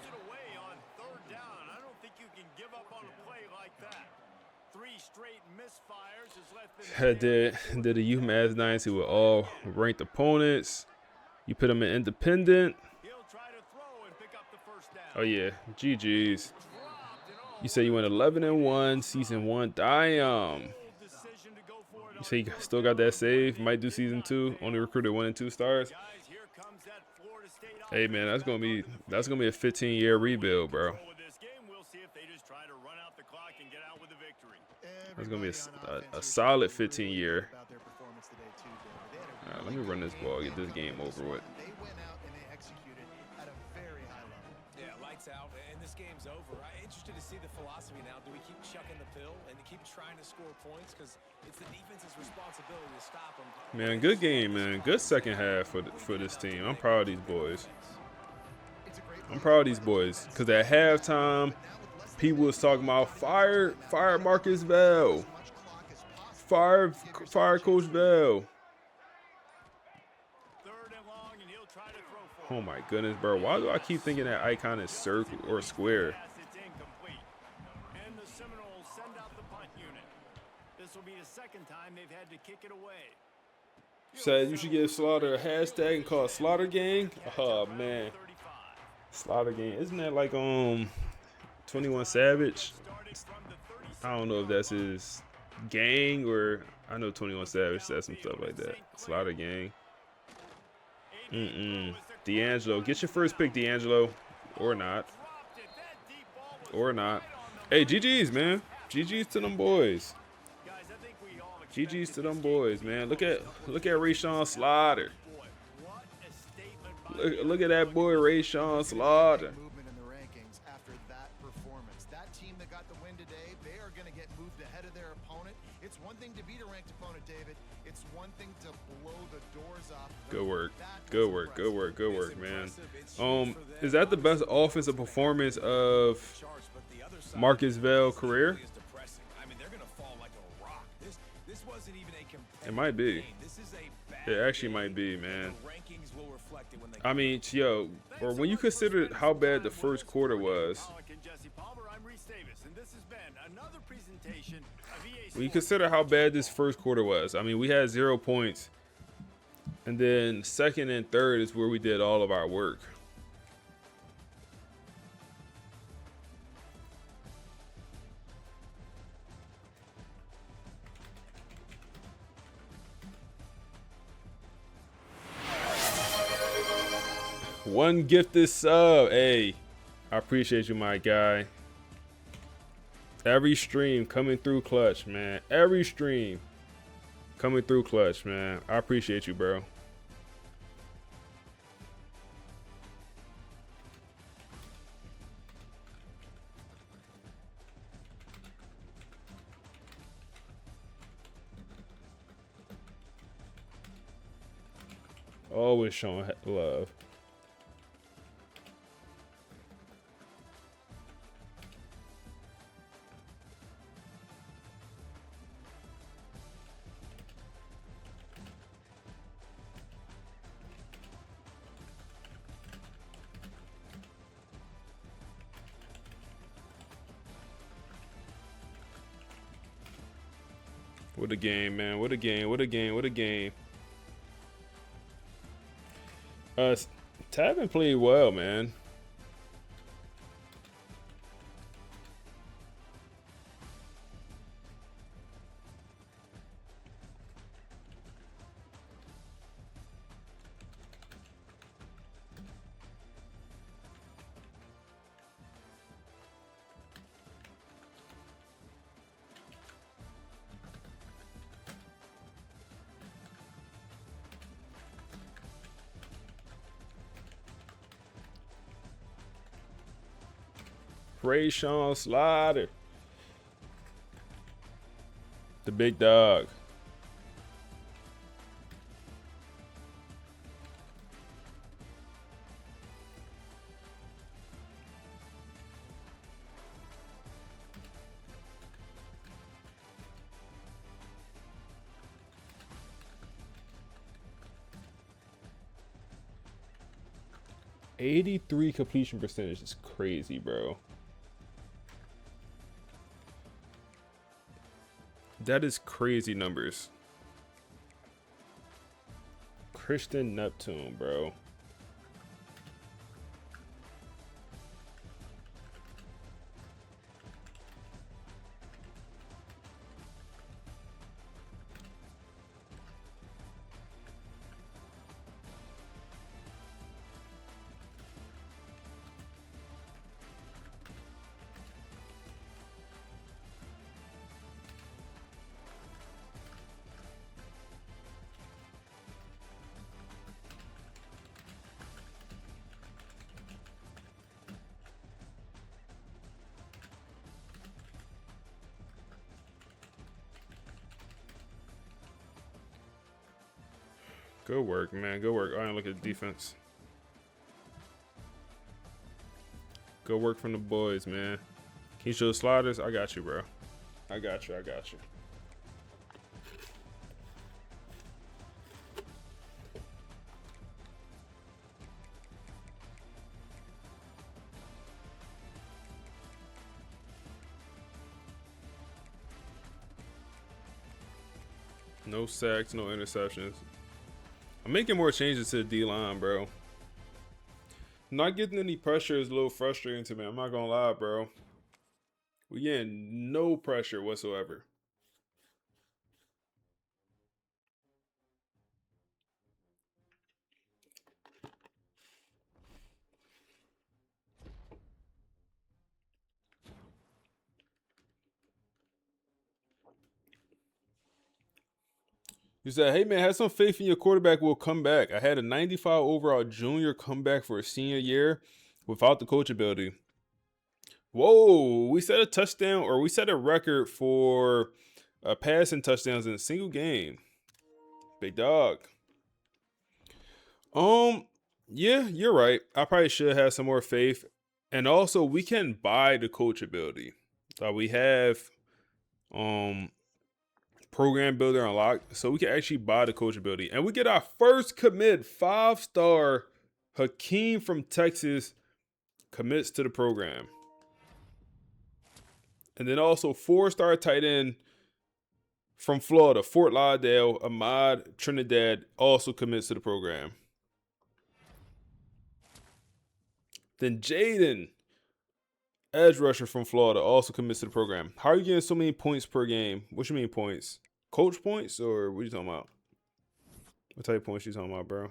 Did a UMass Dynasty with all ranked opponents. You put them in independent. Oh yeah, GG's. You say you went 11-1, season 1. Damn. You say you still got that save. Might do season 2. Only recruited 1 and 2 stars. Hey man, that's gonna be a 15-year rebuild, bro. That's gonna be a solid 15-year. All right, let me run this ball, get this game over with. Yeah, lights out, and this game's over. I'm interested to see the philosophy now. Do we keep chucking the pill and keep trying to score points? Because it's the defense's responsibility to stop them. Man, good game, man. Good second half for this team. I'm proud of these boys. Because at halftime, people was talking about fire Marcus Bell. Fire Coach Bell. Oh my goodness, bro. Why do I keep thinking that icon is circle or square? And the Seminoles send out the punt unit. This will be the second time they've had to kick it away. Said you should give Slaughter a hashtag and call it Slaughter Gang. Oh man. Slaughter Gang. Isn't that like 21 Savage? I don't know if that's his gang or I know 21 Savage said some stuff like that. Slaughter Gang. D'Angelo. Get your first pick, D'Angelo. Or not. Hey, GG's, man. GG's to them boys. GG's to them boys, man. Look at Rayshawn Slaughter. Look at that boy Rayshawn Slaughter. Movement in the rankings after that performance. That team that got the win today, they are going to get moved ahead of their opponent. It's one thing to beat a ranked opponent, David. It's one thing to blow the doors off. Good work, man. Is that the best offensive performance of Marcus Bell's career? It might be. It actually might be, man. I mean, yo, or when you consider how bad the first quarter was, when you consider how bad this first quarter was, I mean, we had 0 points, and then second and third is where we did all of our work. One gifted sub. Hey, I appreciate you, my guy. Every stream coming through clutch, man. Every stream coming through clutch, man. I appreciate you, bro. Always showing love. What a game, man. What a game. Tavin played well, man. Rayshawn Slaughter. The big dog. .83 completion percentage is crazy, bro. That is crazy numbers. Christian Neptune, bro. Good work, man. Good work. All right, look at the defense. Good work from the boys, man. Can you show the sliders? I got you, bro. I got you. I got you. No sacks, no interceptions. I'm making more changes to the D-line, bro. Not getting any pressure is a little frustrating to me. I'm not gonna lie, bro. We getting no pressure whatsoever. You said, hey man, have some faith in your quarterback will come back. I had a 95 overall junior come back for a senior year without the coachability. Whoa, we set a touchdown, or we set a record for passing touchdowns in a single game. Big dog. Yeah, you're right. I probably should have some more faith. And also, we can buy the coachability. We have program builder unlocked, so we can actually buy the coachability. And we get our first commit, 5-star Hakeem from Texas commits to the program. And then also 4-star tight end from Florida, Fort Lauderdale, Ahmad Trinidad, also commits to the program. Then Jaden, edge rusher from Florida, also commits to the program. How are you getting so many points per game? What you mean points? Coach points, or what are you talking about? What type of points you talking about, bro?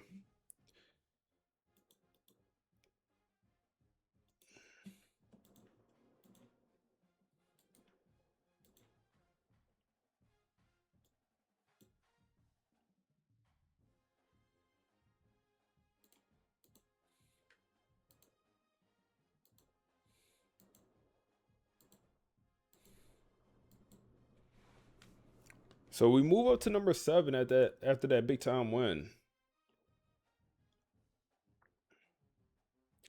So we move up to number 7 after that big time win.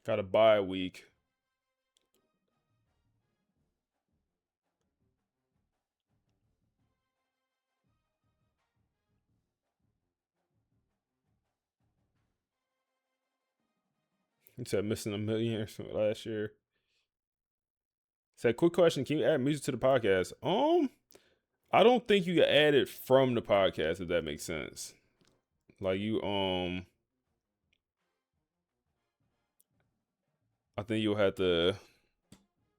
Got a bye week. He said missing $1 million last year. Said, quick question, can you add music to the podcast? I don't think you can add it from the podcast, if that makes sense. Like you I think you'll have to.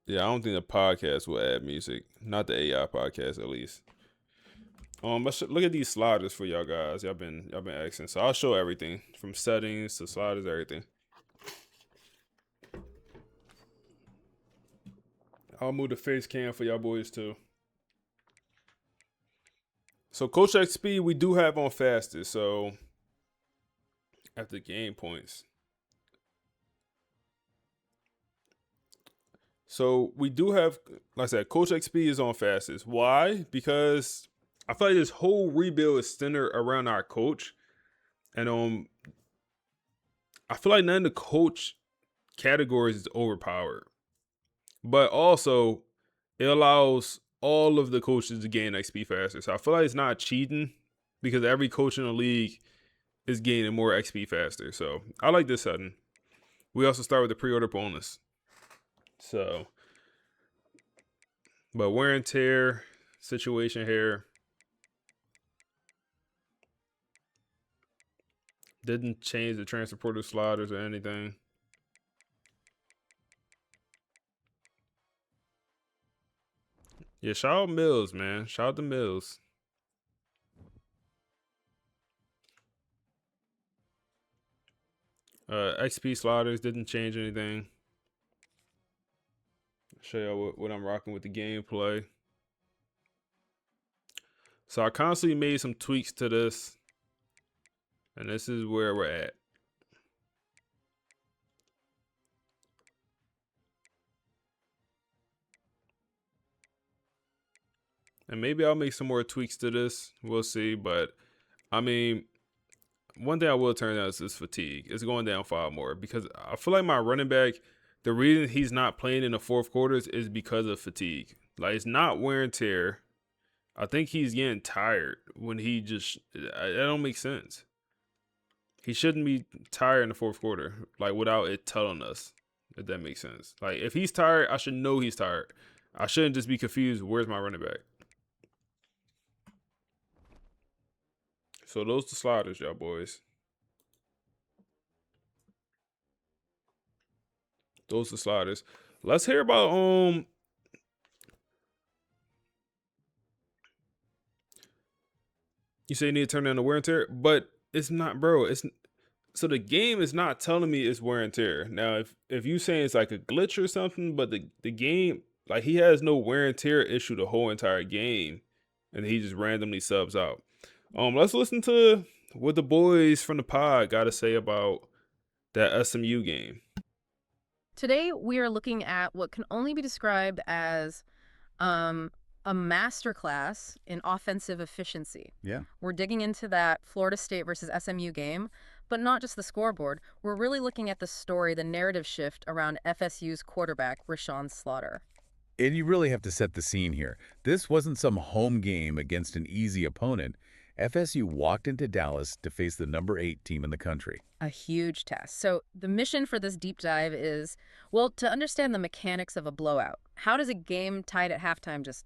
Yeah, I don't think the podcast will add music. Not the AI podcast, at least. Let's look at these sliders for y'all guys. Y'all been asking. So I'll show everything from settings to sliders, everything. I'll move the face cam for y'all boys too. So Coach XP, we do have on fastest. So after game points. So we do have, like I said, Coach XP is on fastest. Why? Because I feel like this whole rebuild is centered around our coach. And I feel like none of the coach categories is overpowered. But also, it allows all of the coaches to gain XP faster. So I feel like it's not cheating because every coach in the league is gaining more XP faster. So I like this setting. We also start with the pre-order bonus. So, but wear and tear situation here. Didn't change the transfer portal sliders or anything. Yeah, shout out Mills, man. Shout out to Mills. XP sliders didn't change anything. Show y'all what I'm rocking with the gameplay. So I constantly made some tweaks to this, and this is where we're at. And maybe I'll make some more tweaks to this. We'll see. But, I mean, one thing I will turn down is fatigue. It's going down 5 more because I feel like my running back, the reason he's not playing in the fourth quarters is because of fatigue. Like, it's not wear and tear. I think he's getting tired when he just – that don't make sense. He shouldn't be tired in the fourth quarter, like, without it telling us, if that makes sense. Like, if he's tired, I should know he's tired. I shouldn't just be confused, where's my running back? So those the sliders, y'all boys. Those the sliders. Let's hear about you say you need to turn down the wear and tear, but it's not, bro. It's so the game is not telling me it's wear and tear. Now, if you saying it's like a glitch or something, but the game, like, he has no wear and tear issue the whole entire game, and he just randomly subs out. Let's listen to what the boys from the pod got to say about that SMU game. Today, we are looking at what can only be described as a masterclass in offensive efficiency. Yeah. We're digging into that Florida State versus SMU game, but not just the scoreboard. We're really looking at the story, the narrative shift around FSU's quarterback, Rashawn Slater. And you really have to set the scene here. This wasn't some home game against an easy opponent. FSU walked into Dallas to face the number 8 team in the country. A huge test. So the mission for this deep dive is, well, to understand the mechanics of a blowout. How does a game tied at halftime just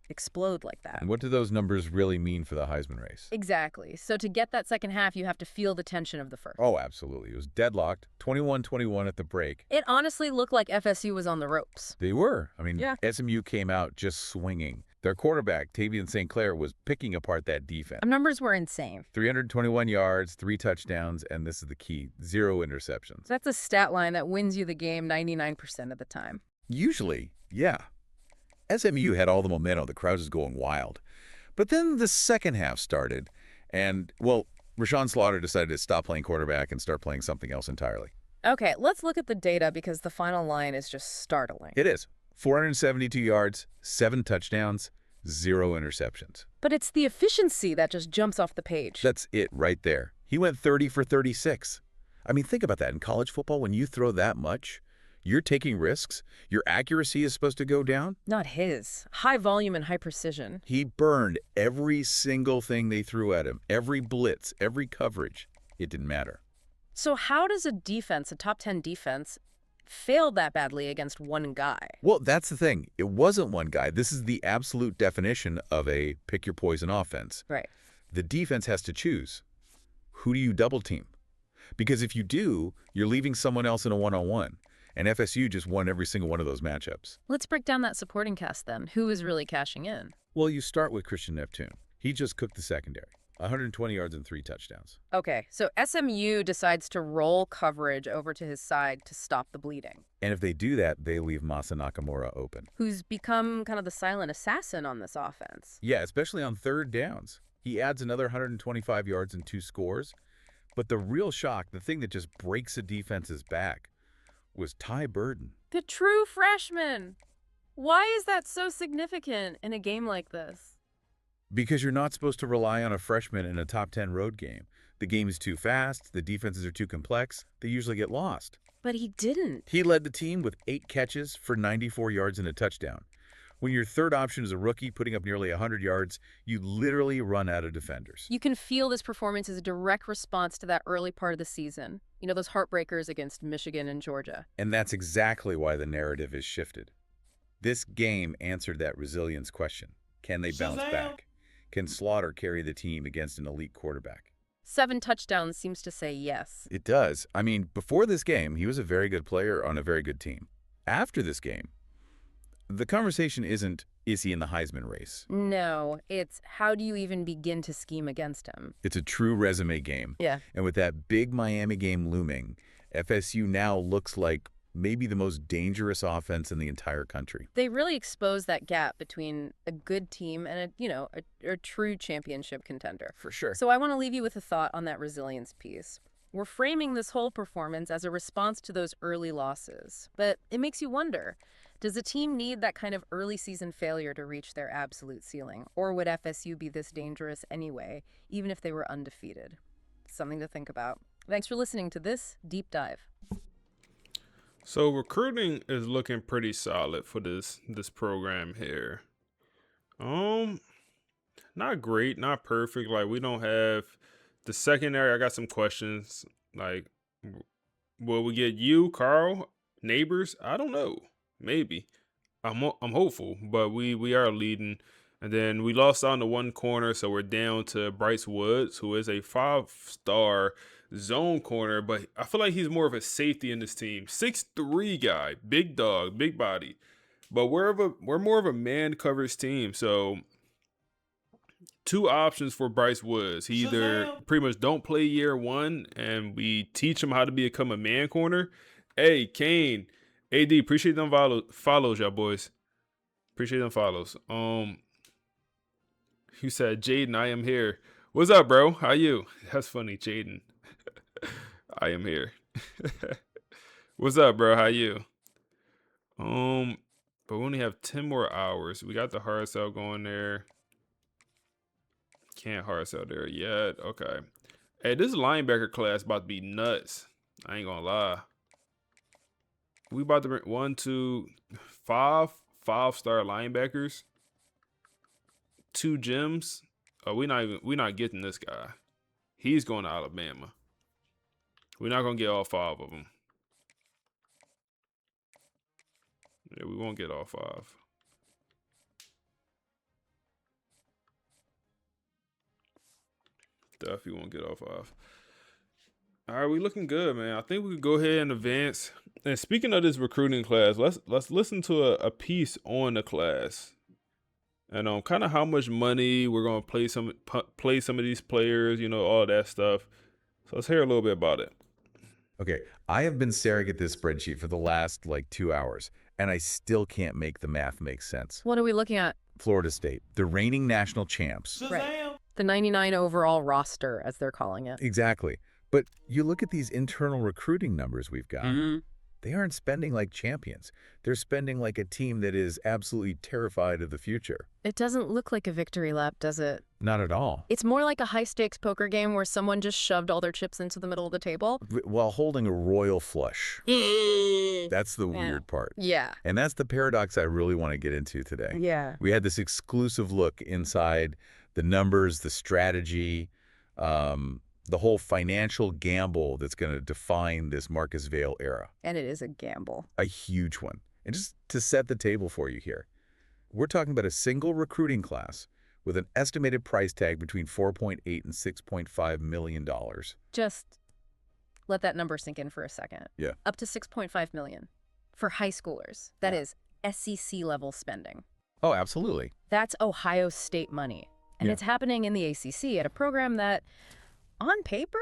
explode like that? And what do those numbers really mean for the Heisman race? Exactly. So to get that second half, you have to feel the tension of the first. Oh, absolutely. It was deadlocked, 21-21 at the break. It honestly looked like FSU was on the ropes. They were. I mean, Yeah. SMU came out just swinging. Their quarterback, Tavian St. Clair, was picking apart that defense. The numbers were insane. 321 yards, 3 touchdowns, and this is the key, 0 interceptions. That's a stat line that wins you the game 99% of the time. Usually, yeah. SMU had all the momentum. The crowd was going wild. But then the second half started, and, well, Rashawn Slater decided to stop playing quarterback and start playing something else entirely. Okay, let's look at the data because the final line is just startling. It is. 472 yards, 7 touchdowns, 0 interceptions. But it's the efficiency that just jumps off the page. That's it right there. He went 30 for 36. I mean, think about that. In college football, when you throw that much, you're taking risks. Your accuracy is supposed to go down. Not his. High volume and high precision. He burned every single thing they threw at him, every blitz, every coverage. It didn't matter. So how does a defense, a top 10 defense, fail that badly against one guy? Well, that's the thing. It wasn't one guy. This is the absolute definition of a pick-your-poison offense. Right. The defense has to choose. Who do you double team? Because if you do, you're leaving someone else in a one-on-one. And FSU just won every single one of those matchups. Let's break down that supporting cast then. Who is really cashing in? Well, you start with Christian Neptune. He just cooked the secondary. 120 yards and 3 touchdowns. Okay, so SMU decides to roll coverage over to his side to stop the bleeding. And if they do that, they leave Masa Nakamura open. Who's become kind of the silent assassin on this offense. Yeah, especially on third downs. He adds another 125 yards and 2 scores. But the real shock, the thing that just breaks a defense's back, was Ty Burden. The true freshman. Why is that so significant in a game like this? Because you're not supposed to rely on a freshman in a top 10 road game. The game is too fast, the defenses are too complex, they usually get lost. But he didn't. He led the team with 8 catches for 94 yards and a touchdown. When your third option is a rookie putting up nearly 100 yards, you literally run out of defenders. You can feel this performance as a direct response to that early part of the season. You know, those heartbreakers against Michigan and Georgia. And that's exactly why the narrative is shifted. This game answered that resilience question. Can they bounce back? Can Slaughter carry the team against an elite quarterback? 7 touchdowns seems to say yes. It does. I mean, before this game, he was a very good player on a very good team. After this game, the conversation isn't, is he in the Heisman race? No, it's how do you even begin to scheme against him? It's a true resume game. Yeah. And with that big Miami game looming, FSU now looks like maybe the most dangerous offense in the entire country. They really expose that gap between a good team and a true championship contender. For sure. So I want to leave you with a thought on that resilience piece. We're framing this whole performance as a response to those early losses, but it makes you wonder, does a team need that kind of early season failure to reach their absolute ceiling? Or would FSU be this dangerous anyway, even if they were undefeated? Something to think about. Thanks for listening to this Deep Dive. So recruiting is looking pretty solid for this program here. Not great, not perfect. Like, we don't have the secondary. I got some questions. Like, will we get you, Carl, Neighbors? I don't know. Maybe. I'm hopeful, but we are leading. And then we lost on the one corner, so we're down to Bryce Woods, who is a 5-star zone corner, but I feel like he's more of a safety in this team. 6'3" guy, big dog, big body. But we're more of a man coverage team. So 2 options for Bryce Woods. He either pretty much don't play year 1 and we teach him how to become a man corner. Hey, Kane, AD, appreciate them follows, y'all boys. Appreciate them follows. You said, Jaden, I am here. What's up, bro? How you? That's funny, Jaden. I am here. What's up, bro? How you? But we only have 10 more hours. We got the hard sell going there. Can't hard sell there yet. Okay. Hey, this linebacker class about to be nuts. I ain't gonna lie. We about to bring 1, 2, 5 5-star linebackers. 2 gems. Oh, we're not getting this guy. He's going to Alabama. We're not gonna get all 5 of them. Yeah, we won't get all 5. Definitely won't get all 5. All right, we looking good, man. I think we could go ahead and advance. And speaking of this recruiting class, let's listen to a piece on the class, and kind of how much money we're gonna play some of these players, all that stuff. So let's hear a little bit about it. Okay, I have been staring at this spreadsheet for the last 2 hours, and I still can't make the math make sense. What are we looking at? Florida State, the reigning national champs. Right. The 99 overall roster, as they're calling it. Exactly. But you look at these internal recruiting numbers we've got. Mm-hmm. They aren't spending like champions. They're spending like a team that is absolutely terrified of the future. It doesn't look like a victory lap, does it? Not at all. It's more like a high-stakes poker game where someone just shoved all their chips into the middle of the table. While holding a royal flush. That's the weird part. Yeah. And that's the paradox I really want to get into today. Yeah. We had this exclusive look inside the numbers, the strategy, the whole financial gamble that's going to define this Marcus Vail era. And it is a gamble. A huge one. And just to set the table for you here, we're talking about a single recruiting class with an estimated price tag between $4.8 and $6.5 million. Just let that number sink in for a second. Yeah. Up to $6.5 million for high schoolers. That is SEC level spending. Oh, absolutely. That's Ohio State money. And it's happening in the ACC at a program that, on paper,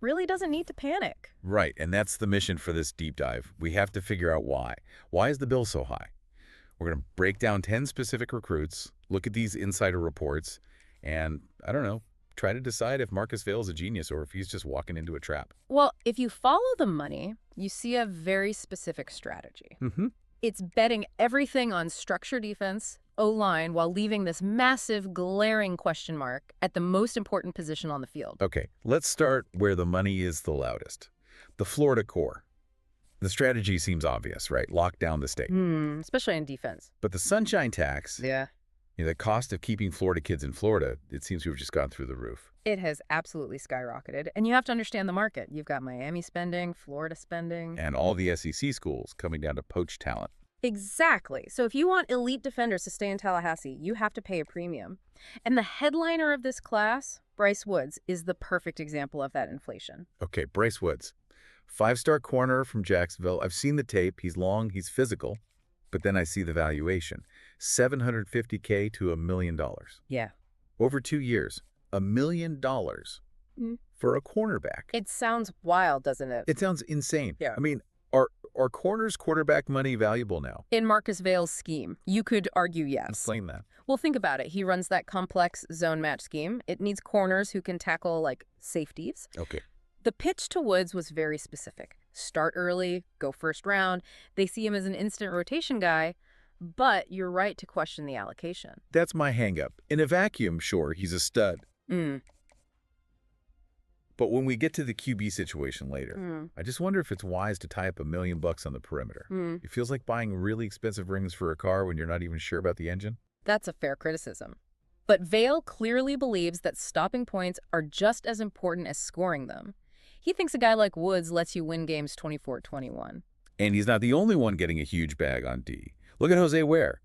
really doesn't need to panic. Right, and that's the mission for this deep dive. We have to figure out why. Why is the bill so high? We're going to break down 10 specific recruits, look at these insider reports, and, I don't know, try to decide if Marcus Vail is a genius or if he's just walking into a trap. Well, if you follow the money, you see a very specific strategy. Mm-hmm. It's betting everything on structure defense, O-line, while leaving this massive, glaring question mark at the most important position on the field. Okay, let's start where the money is the loudest. The Florida core. The strategy seems obvious, right? Lock down the state. Especially in defense. But the sunshine tax, Yeah. the cost of keeping Florida kids in Florida, it seems to have just gone through the roof. It has absolutely skyrocketed. And you have to understand the market. You've got Miami spending, Florida spending. And all the SEC schools coming down to poach talent. Exactly. So if you want elite defenders to stay in Tallahassee, you have to pay a premium. And the headliner of this class, Bryce Woods is the perfect example of that inflation. Okay, Bryce Woods. 5-star corner from Jacksonville. I've seen the tape. He's long, he's physical. But then I see the valuation. $750K to $1 million. Yeah. Over 2 years. $1 million for a cornerback. It sounds wild, doesn't it? It sounds insane. Yeah. I mean, are corners quarterback money valuable now? In Marcus Vale's scheme, you could argue yes. Explain that. Well, think about it. He runs that complex zone match scheme. It needs corners who can tackle, like, safeties. Okay. The pitch to Woods was very specific. Start early, go first round. They see him as an instant rotation guy, but you're right to question the allocation. That's my hang-up. In a vacuum, sure, he's a stud. But when we get to the QB situation later, I just wonder if it's wise to tie up $1 million on the perimeter. It feels like buying really expensive rings for a car when you're not even sure about the engine. That's a fair criticism. But Vale clearly believes that stopping points are just as important as scoring them. He thinks a guy like Woods lets you win games 24-21. And he's not the only one getting a huge bag on D. Look at Jose Ware.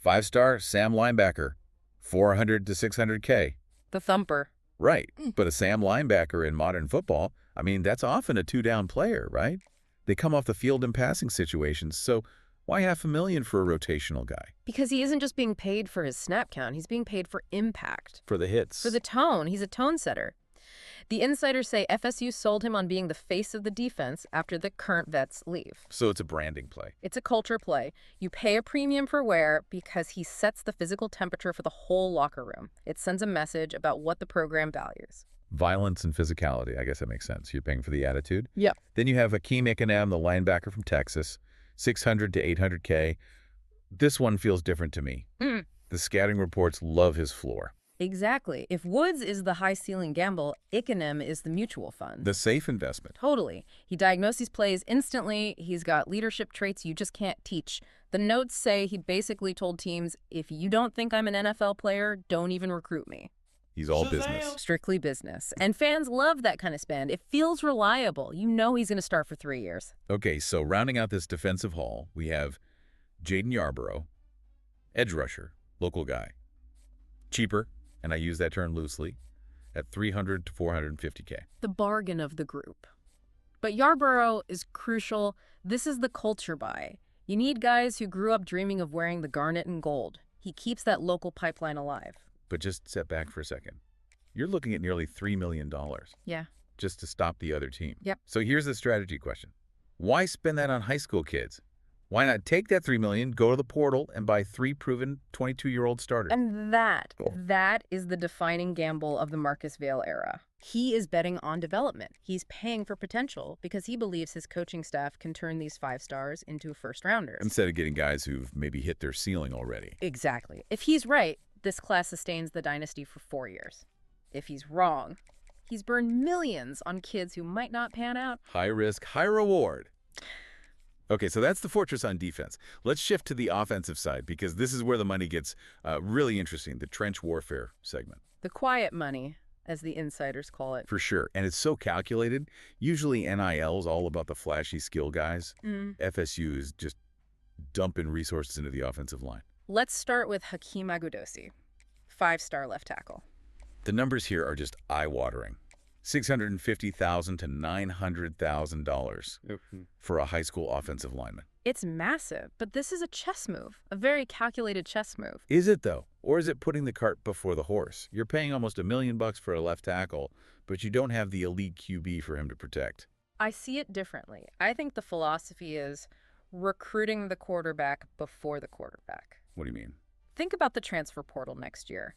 5-star Sam linebacker, $400 to $600K. The thumper. Right, but a Sam linebacker in modern football, I mean, that's often a 2-down player, right? They come off the field in passing situations, so why $500,000 for a rotational guy? Because he isn't just being paid for his snap count, he's being paid for impact. For the hits. For the tone. He's a tone setter. The insiders say FSU sold him on being the face of the defense after the current vets leave. So it's a branding play. It's a culture play. You pay a premium for Ware because he sets the physical temperature for the whole locker room. It sends a message about what the program values. Violence and physicality. I guess that makes sense. You're paying for the attitude. Yep. Then you have Akeem Ikenem, the linebacker from Texas, $600 to $800K. This one feels different to me. The scouting reports love his floor. Exactly. If Woods is the high-ceiling gamble, Ikenem is the mutual fund. The safe investment. Totally. He diagnoses plays instantly. He's got leadership traits you just can't teach. The notes say he basically told teams, if you don't think I'm an NFL player, don't even recruit me. He's all business. Strictly business. And fans love that kind of spend. It feels reliable. You know he's going to start for 3 years. Okay, so rounding out this defensive haul, we have Jaden Yarborough, edge rusher, local guy. Cheaper, and I use that term loosely, at $300 to $450K. The bargain of the group. But Yarborough is crucial. This is the culture buy. You need guys who grew up dreaming of wearing the garnet and gold. He keeps that local pipeline alive. But just step back for a second. You're looking at nearly $3 million. Yeah. Just to stop the other team. Yep. So here's the strategy question. Why spend that on high school kids? Why not take that $3 million, go to the portal, and buy 3 proven 22-year-old starters? And that is the defining gamble of the Marcus Vale era. He is betting on development. He's paying for potential because he believes his coaching staff can turn these 5-stars into first-rounders. Instead of getting guys who've maybe hit their ceiling already. Exactly. If he's right, this class sustains the dynasty for 4 years. If he's wrong, he's burned millions on kids who might not pan out. High risk, high reward. Okay, so that's the fortress on defense. Let's shift to the offensive side because this is where the money gets really interesting, the trench warfare segment. The quiet money, as the insiders call it. For sure, and it's so calculated. Usually NIL is all about the flashy skill guys. FSU is just dumping resources into the offensive line. Let's start with Hakeem Agudosi, 5-star left tackle. The numbers here are just eye-watering. $650,000 to $900,000 for a high school offensive lineman. It's massive, but this is a chess move, a very calculated chess move. Is it, though? Or is it putting the cart before the horse? You're paying almost $1 million for a left tackle, but you don't have the elite QB for him to protect. I see it differently. I think the philosophy is recruiting the quarterback before the quarterback. What do you mean? Think about the transfer portal next year.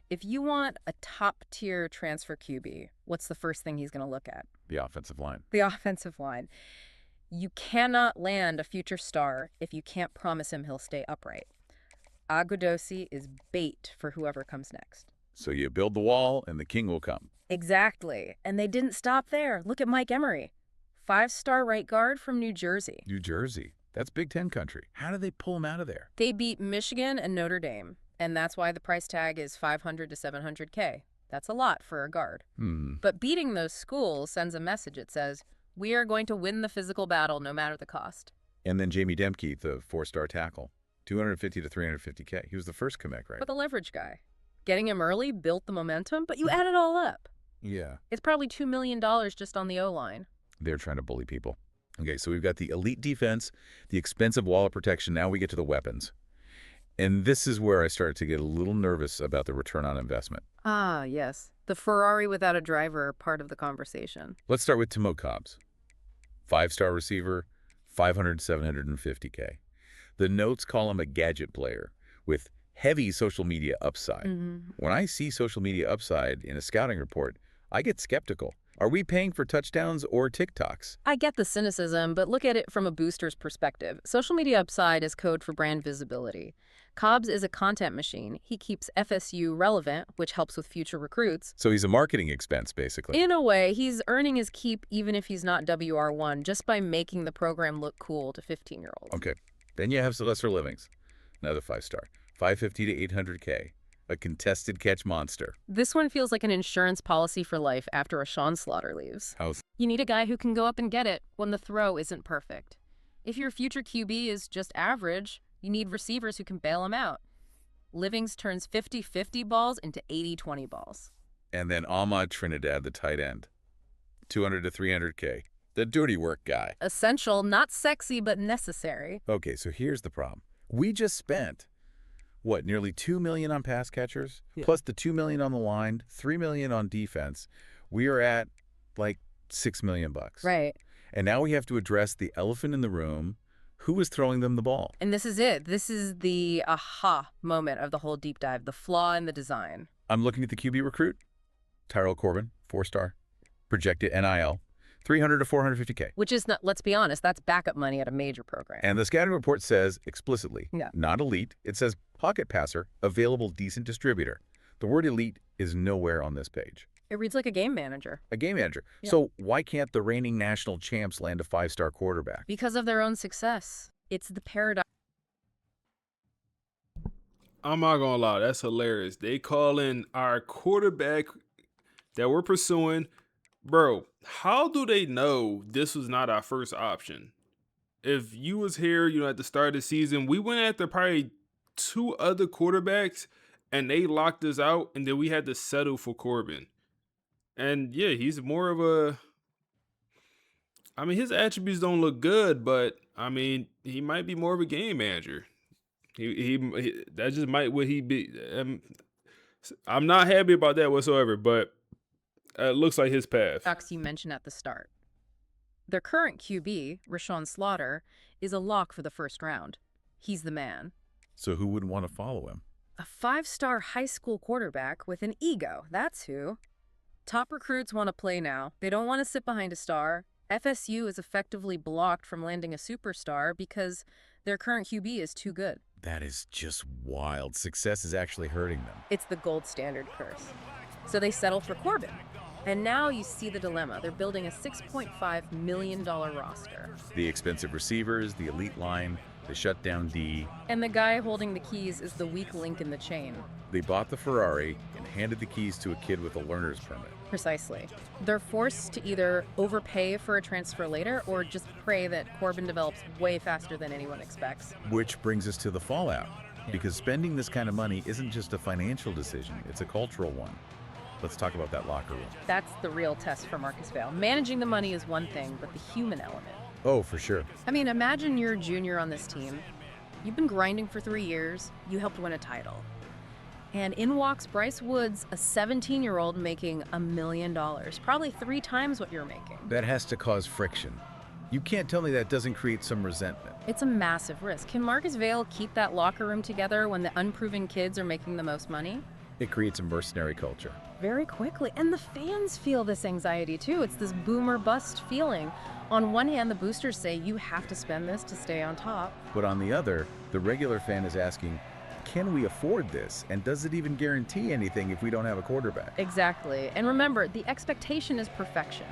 If you want a top-tier transfer QB, what's the first thing he's going to look at? The offensive line. The offensive line. You cannot land a future star if you can't promise him he'll stay upright. Agudosi is bait for whoever comes next. So you build the wall and the king will come. Exactly. And they didn't stop there. Look at Mike Emery, 5-star right guard from New Jersey. New Jersey. That's Big Ten country. How did they pull him out of there? They beat Michigan and Notre Dame. And that's why the price tag is $500 to $700K. That's a lot for a guard. But beating those schools sends a message. It says, we are going to win the physical battle no matter the cost. And then Jamie Demke, the 4-star tackle, $250 to $350K. He was the first commit, right? But the leverage guy. Getting him early built the momentum, but you add it all up. Yeah. It's probably $2 million just on the O-line. They're trying to bully people. Okay, so we've got the elite defense, the expensive wallet protection. Now we get to the weapons. And this is where I started to get a little nervous about the return on investment. Ah, yes. The Ferrari without a driver part of the conversation. Let's start with Timo Cobbs. 5-star receiver, 750K. The notes call him a gadget player with heavy social media upside. When I see social media upside in a scouting report, I get skeptical. Are we paying for touchdowns or TikToks? I get the cynicism, but look at it from a booster's perspective. Social media upside is code for brand visibility. Cobbs is a content machine. He keeps FSU relevant, which helps with future recruits. So he's a marketing expense, basically. In a way, he's earning his keep even if he's not WR1, just by making the program look cool to 15-year-olds. Okay. Then you have Lesser Livings, another 5-star, 550 to 800K, a contested catch monster. This one feels like an insurance policy for life after a Sean Slaughter leaves. How's You need a guy who can go up and get it when the throw isn't perfect. If your future QB is just average, you need receivers who can bail him out. Livings turns 50-50 balls into 80-20 balls. And then Ahmad Trinidad, the tight end, 200 to 300K, the dirty work guy. Essential, not sexy, but necessary. Okay, so here's the problem. We just spent, what, nearly $2 million on pass catchers, plus the $2 million on the line, $3 million on defense. We are at like $6 million bucks. Right. And now we have to address the elephant in the room. Who is throwing them the ball? And this is it. This is the aha moment of the whole deep dive, the flaw in the design. I'm looking at the QB recruit. Tyrell Corbin, 4-star, projected NIL, 300 to 450K. Which is, not, let's be honest, that's backup money at a major program. And the scouting report says explicitly, not elite. It says pocket passer, available decent distributor. The word elite is nowhere on this page. It reads like a game manager. A game manager. Yeah. So why can't the reigning national champs land a 5-star quarterback? Because of their own success. It's the paradox. I'm not gonna lie, that's hilarious. They call in our quarterback that we're pursuing. Bro, how do they know this was not our first option? If you was here, at the start of the season, we went after probably 2 other quarterbacks and they locked us out, and then we had to settle for Corbin. And yeah, he's more of a, his attributes don't look good, but he might be more of a game manager. He that just might what he be. I'm not happy about that whatsoever, but it looks like his path. You mentioned at the start. Their current QB, Rashawn Slaughter, is a lock for the first round. He's the man. So who wouldn't want to follow him? A 5-star high school quarterback with an ego. That's who. Top recruits want to play now. They don't want to sit behind a star. FSU is effectively blocked from landing a superstar because their current QB is too good. That is just wild. Success is actually hurting them. It's the gold standard curse. So they settle for Corbin. And now you see the dilemma. They're building a $6.5 million roster. The expensive receivers, the elite line, the shutdown D. And the guy holding the keys is the weak link in the chain. They bought the Ferrari and handed the keys to a kid with a learner's permit. Precisely. They're forced to either overpay for a transfer later or just pray that Corbin develops way faster than anyone expects. Which brings us to the fallout. Because spending this kind of money isn't just a financial decision, it's a cultural one. Let's talk about that locker room. That's the real test for Marcus Vail. Managing the money is one thing, but the human element. Oh, for sure. Imagine you're a junior on this team. You've been grinding for 3 years. You helped win a title. And in walks Bryce Woods, a 17-year-old making $1 million, probably 3 times what you're making. That has to cause friction. You can't tell me that doesn't create some resentment. It's a massive risk. Can Marcus Vail keep that locker room together when the unproven kids are making the most money? It creates a mercenary culture. Very quickly. And the fans feel this anxiety too. It's this boomer bust feeling. On one hand, the boosters say you have to spend this to stay on top. But on the other, the regular fan is asking, can we afford this? And does it even guarantee anything if we don't have a quarterback? Exactly. And remember, the expectation is perfection.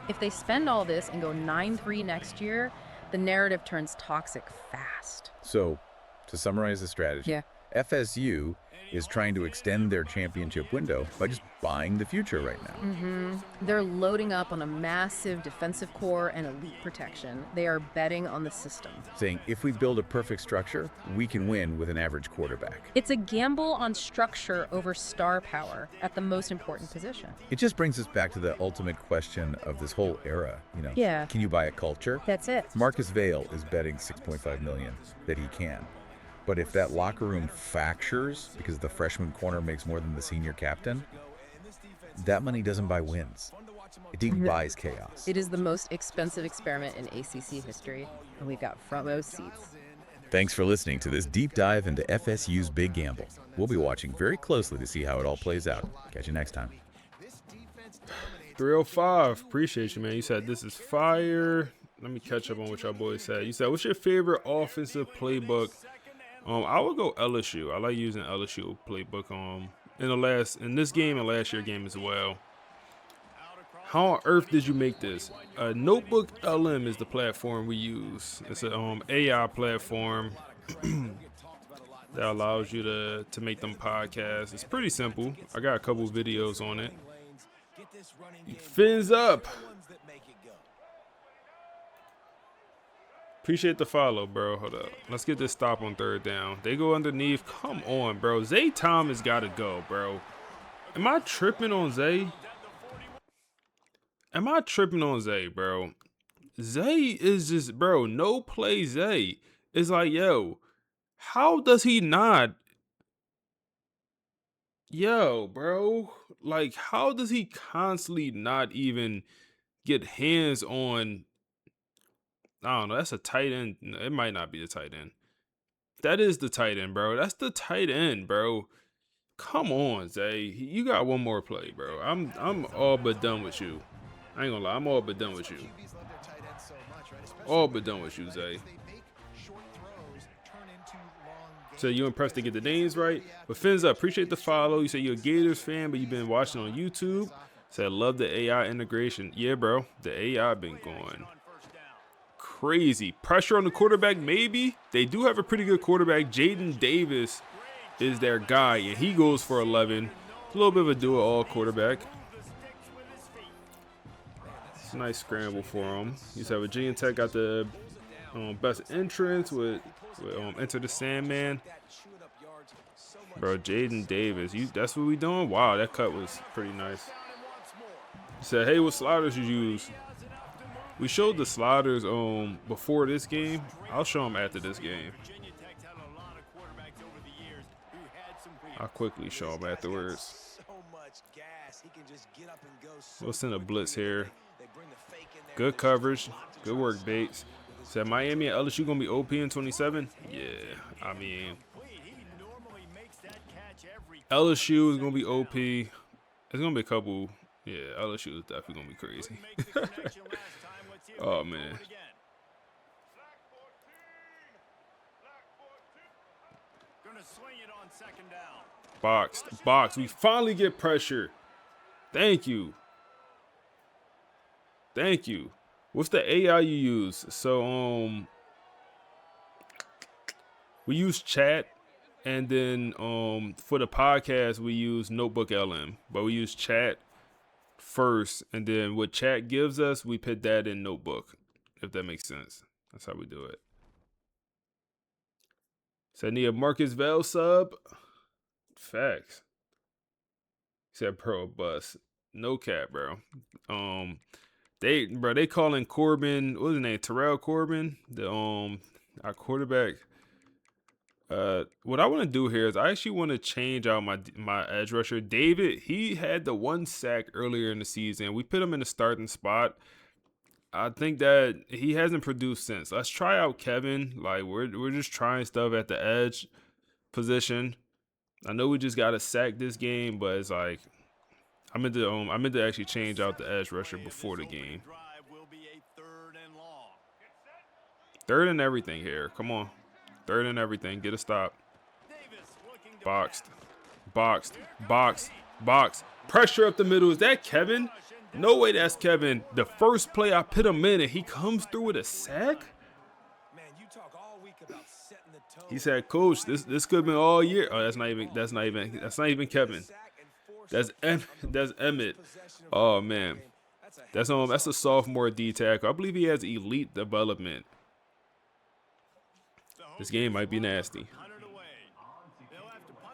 If they spend all this and go 9-3 next year, the narrative turns toxic fast. So, to summarize the strategy, FSU is trying to extend their championship window by just buying the future right now. They're loading up on a massive defensive core and elite protection. They are betting on the system. Saying if we build a perfect structure, we can win with an average quarterback. It's a gamble on structure over star power at the most important position. It just brings us back to the ultimate question of this whole era, Yeah. Can you buy a culture? That's it. Marcus Vail is betting $6.5 million that he can. But if that locker room fractures because the freshman corner makes more than the senior captain, that money doesn't buy wins. It buys chaos. It is the most expensive experiment in ACC history, and we've got front row seats. Thanks for listening to this deep dive into FSU's Big Gamble. We'll be watching very closely to see how it all plays out. Catch you next time. 305. Appreciate you, man. You said this is fire. Let me catch up on what y'all boys said. You said, what's your favorite offensive playbook? I would go LSU. I like using LSU playbook in this game and last year's game as well. How on earth did you make this? Notebook LM is the platform we use. It's an AI platform that allows you to make them podcasts. It's pretty simple. I got a couple videos on it. Fins up. Appreciate the follow, bro. Hold up. Let's get this stop on third down. They go underneath. Come on, bro. Zay Thomas got to go, bro. Am I tripping on Zay? Am I tripping on Zay, bro? Zay is just, bro, no play Zay. It's like, yo, how does he not? Yo, bro. Like, how does he constantly not even get hands on? I don't know. That's a tight end. No, it might not be the tight end. That is the tight end, bro. That's the tight end, bro. Come on, Zay. You got one more play, bro. I'm all but done with you. I ain't gonna lie. I'm all but done with you. All but done with you, Zay. So you impressed to get the names right. But Fins up. Appreciate the follow. You say you're a Gators fan, but you've been watching on YouTube. Said love the AI integration. Yeah, bro. The AI been going crazy. Pressure on the quarterback, maybe. They do have a pretty good quarterback. Jaden Davis is their guy, and he goes for 11. A little bit of a do-it-all quarterback. It's a nice scramble for him. You said Virginia Tech got the best entrance with Enter the Sandman. Bro, Jaden Davis. That's what we doing? Wow, that cut was pretty nice. You said, hey, what sliders you use? We showed the sliders before this game. I'll show them after this game. I'll quickly show them afterwards. We'll send a blitz here. Good coverage. Good work, Bates. Said Miami and LSU going to be OP in 27? Yeah, I mean, LSU is going to be OP. It's going to be a couple. Yeah, LSU is definitely going to be crazy. Oh, man. Boxed. We finally get pressure. Thank you. What's the AI you use? So, we use chat, and then for the podcast, we use Notebook LM. But we use chat first, and then what chat gives us, we put that in Notebook, if that makes sense. That's how we do it. So I need a Marcus Vail sub. Facts. He said pro bus. No cap, bro. They calling Corbin, what was his name? Terrell Corbin, our quarterback. What I want to do here is I actually want to change out my edge rusher. David, he had the 1 sack earlier in the season. We put him in the starting spot. I think that he hasn't produced since. Let's try out Kevin. Like we're just trying stuff at the edge position. I know we just got a sack this game, but it's like I meant to actually change out the edge rusher before the game. Third and everything here. Come on. Third and everything. Get a stop. Boxed. Pressure up the middle. Is that Kevin? No way that's Kevin. The first play I put him in and he comes through with a sack? Man, you talk all week about setting the tone. He said, "Coach, this could have been all year." Oh, that's not even Kevin. That's Emmett. Oh man, that's a sophomore D tackle. I believe he has elite development. This game might be nasty.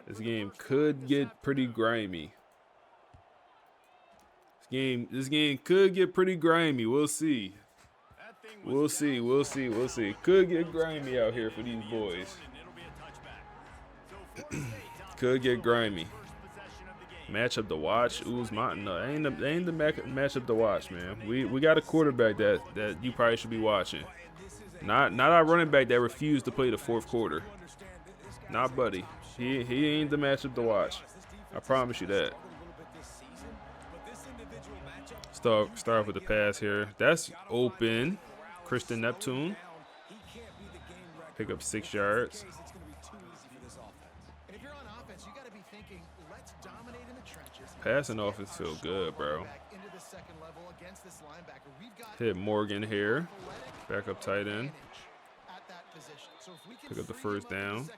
This game could get pretty grimy. This game could get pretty grimy. We'll see. We'll see. Could get grimy out here for these boys. Could get grimy. Matchup to watch. Uzman. No, ain't the matchup to watch, man. We got a quarterback that you probably should be watching. Not our running back that refused to play the fourth quarter. Not Buddy. He ain't the matchup to watch. I promise you that. Start off with the pass here. That's open. Christian Neptune. Pick up 6 yards. Passing offense feel good, bro. Hit Morgan here. Back up tight end. Pick up the first down.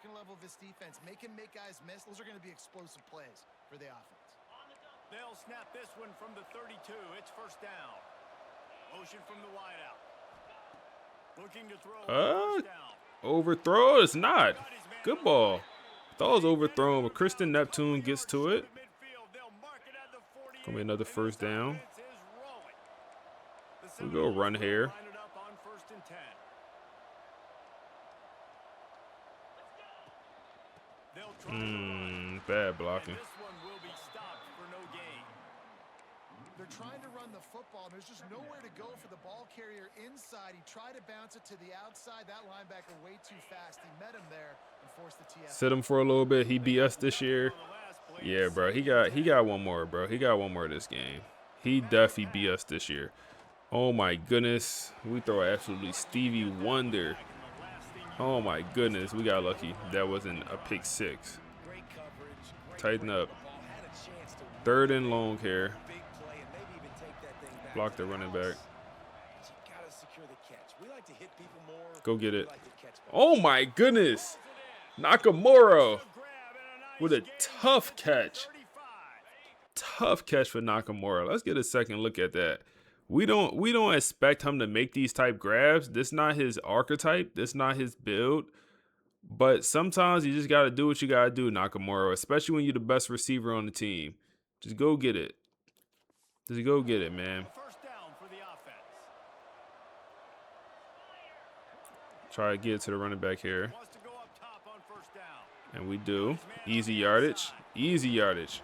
They'll snap this one from the 32. It's first down. Motion from the wideout. Looking to throw first down. Overthrow? It's not. Good ball. Thought it was overthrown, but Christian Neptune gets to it. Gonna be another first down. We'll go run here. Bad blocking. They're trying to run the football, and there's just nowhere to go for the ball carrier inside. He tried to bounce it to the outside. That linebacker way too fast. He met him there and forced the TF. Sit him for a little bit. He beat us this year. Yeah, bro. He got one more, bro. He got one more this game. He definitely beat us this year. Oh my goodness. We throw absolutely Stevie Wonder. Oh my goodness. We got lucky. That wasn't a pick 6. Tighten up. 3rd and long here. Block the running back. Go get it. Oh my goodness. Nakamura with a tough catch. Tough catch for Nakamura. Let's get a second look at that. We don't expect him to make these type grabs. This not his archetype. This not his build. But sometimes you just got to do what you got to do, Nakamura, especially when you're the best receiver on the team. Just go get it. Just go get it, man. Try to get it to the running back here. And we do. Easy yardage. Easy yardage.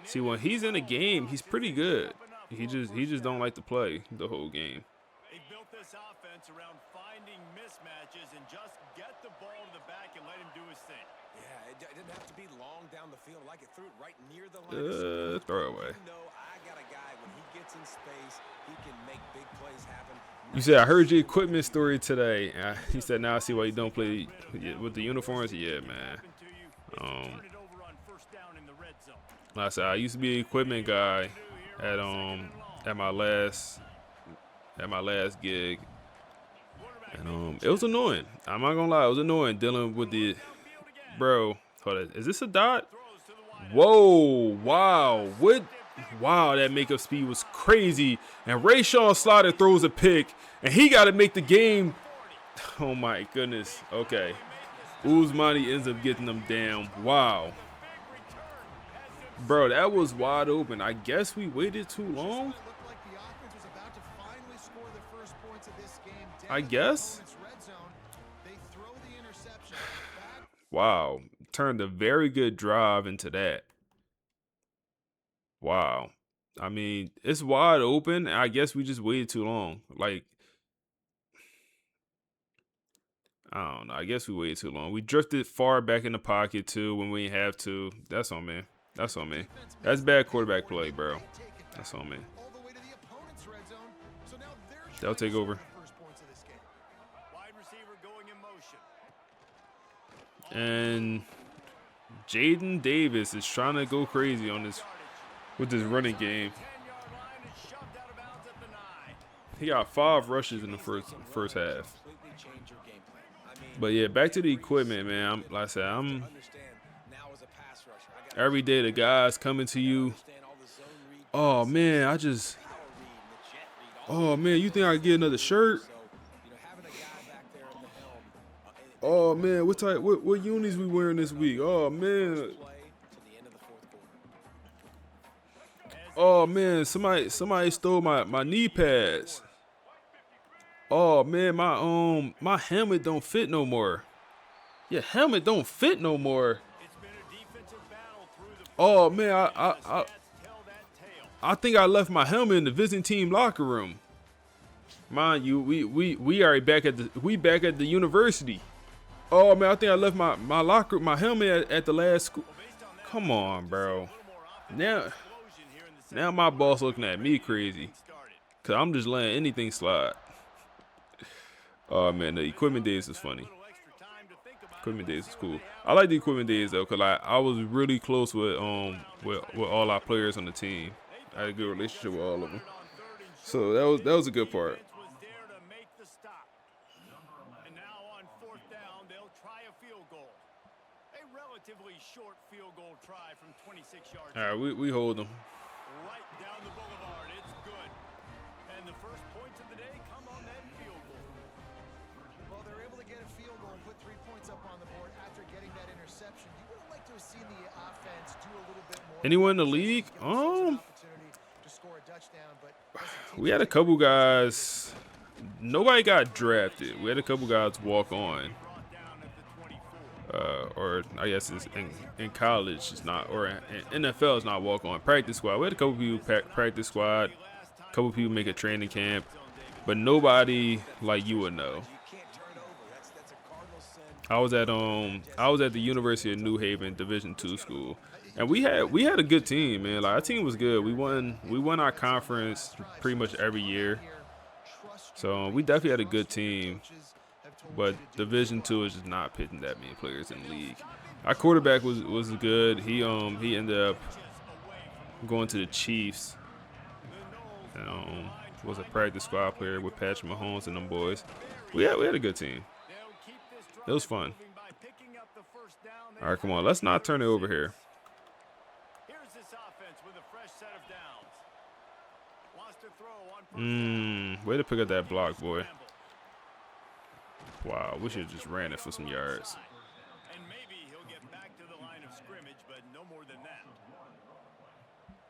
See, when he's in a game, he's pretty good. He just don't like to play the whole game. They built this offense around finding mismatches and just get the ball to the back and let him do his thing. Yeah, it didn't have to be long down the field. Like it threw it right near the line. Throw it away. You know, I got a guy when he gets in space, he can make big plays happen. You said, I heard your equipment story today. He said, now I see why you don't play with the uniforms. Yeah, man. Like I said, I used to be an equipment guy at my last gig, and it was annoying. I'm not gonna lie, it was annoying dealing with the bro. Hold on, is this a dot? Whoa! Wow! What? Wow! That makeup speed was crazy. And Rayshawn Slaughter throws a pick, and he got to make the game. Oh my goodness. Okay, Uzmani ends up getting them down. Wow. Bro, that was wide open. I guess we waited too long. I guess. Wow. Turned a very good drive into that. Wow. I mean, it's wide open. I guess we just waited too long. Like, I don't know. I guess we waited too long. We drifted far back in the pocket, too, when we didn't have to. That's on me. That's on me. That's bad quarterback play, bro. That's on me. They'll take over. And Jaden Davis is trying to go crazy on this with this running game. He got 5 rushes in the first half. change your game plan. I mean, But yeah, back to the equipment, man. Like I said, I'm understand now as a pass rusher. every day the guys coming to you. Oh man, oh man, you think I can get another shirt? Oh man, what unis we wearing this week? Oh man. Oh man, somebody stole my knee pads. Oh man, my helmet don't fit no more. Your helmet don't fit no more. Oh man, I think I left my helmet in the visiting team locker room. Mind you, we are back at the university. Oh man, I think I left my helmet at the last school. Come on, bro. Now my boss looking at me crazy, cause I'm just letting anything slide. Oh man, the equipment days is funny. Equipment days is cool. I like the equipment days though, cause I was really close with all our players on the team. I had a good relationship with all of them, so that was a good part. Short field goal try from 26 yards. All right, we hold them. Right down the boulevard, it's good. And the first points of the day come on that field goal. Well, they're able to get a field goal and put 3 points up on the board after getting that interception. You would have liked to have seen the offense do a little bit more. Anyone in the league? We had a couple guys. Nobody got drafted. We had a couple guys walk on. Or I guess it's in college, it's not, or in NFL, it's not walk on. Practice squad. We had a couple people practice squad, a couple people make a training camp, but nobody like you would know. I was at the University of New Haven Division II school, and we had a good team, man. Like our team was good. We won our conference pretty much every year, so we definitely had a good team. But Division II is just not pitching that many players in the league. Our quarterback was good. He ended up going to the Chiefs. And was a practice squad player with Patrick Mahomes and them boys. We had a good team. It was fun. All right, come on. Let's not turn it over here. Way to pick up that block, boy. Wow, we should have just ran it for some yards. And maybe he'll get back to the line of scrimmage, but no more than that.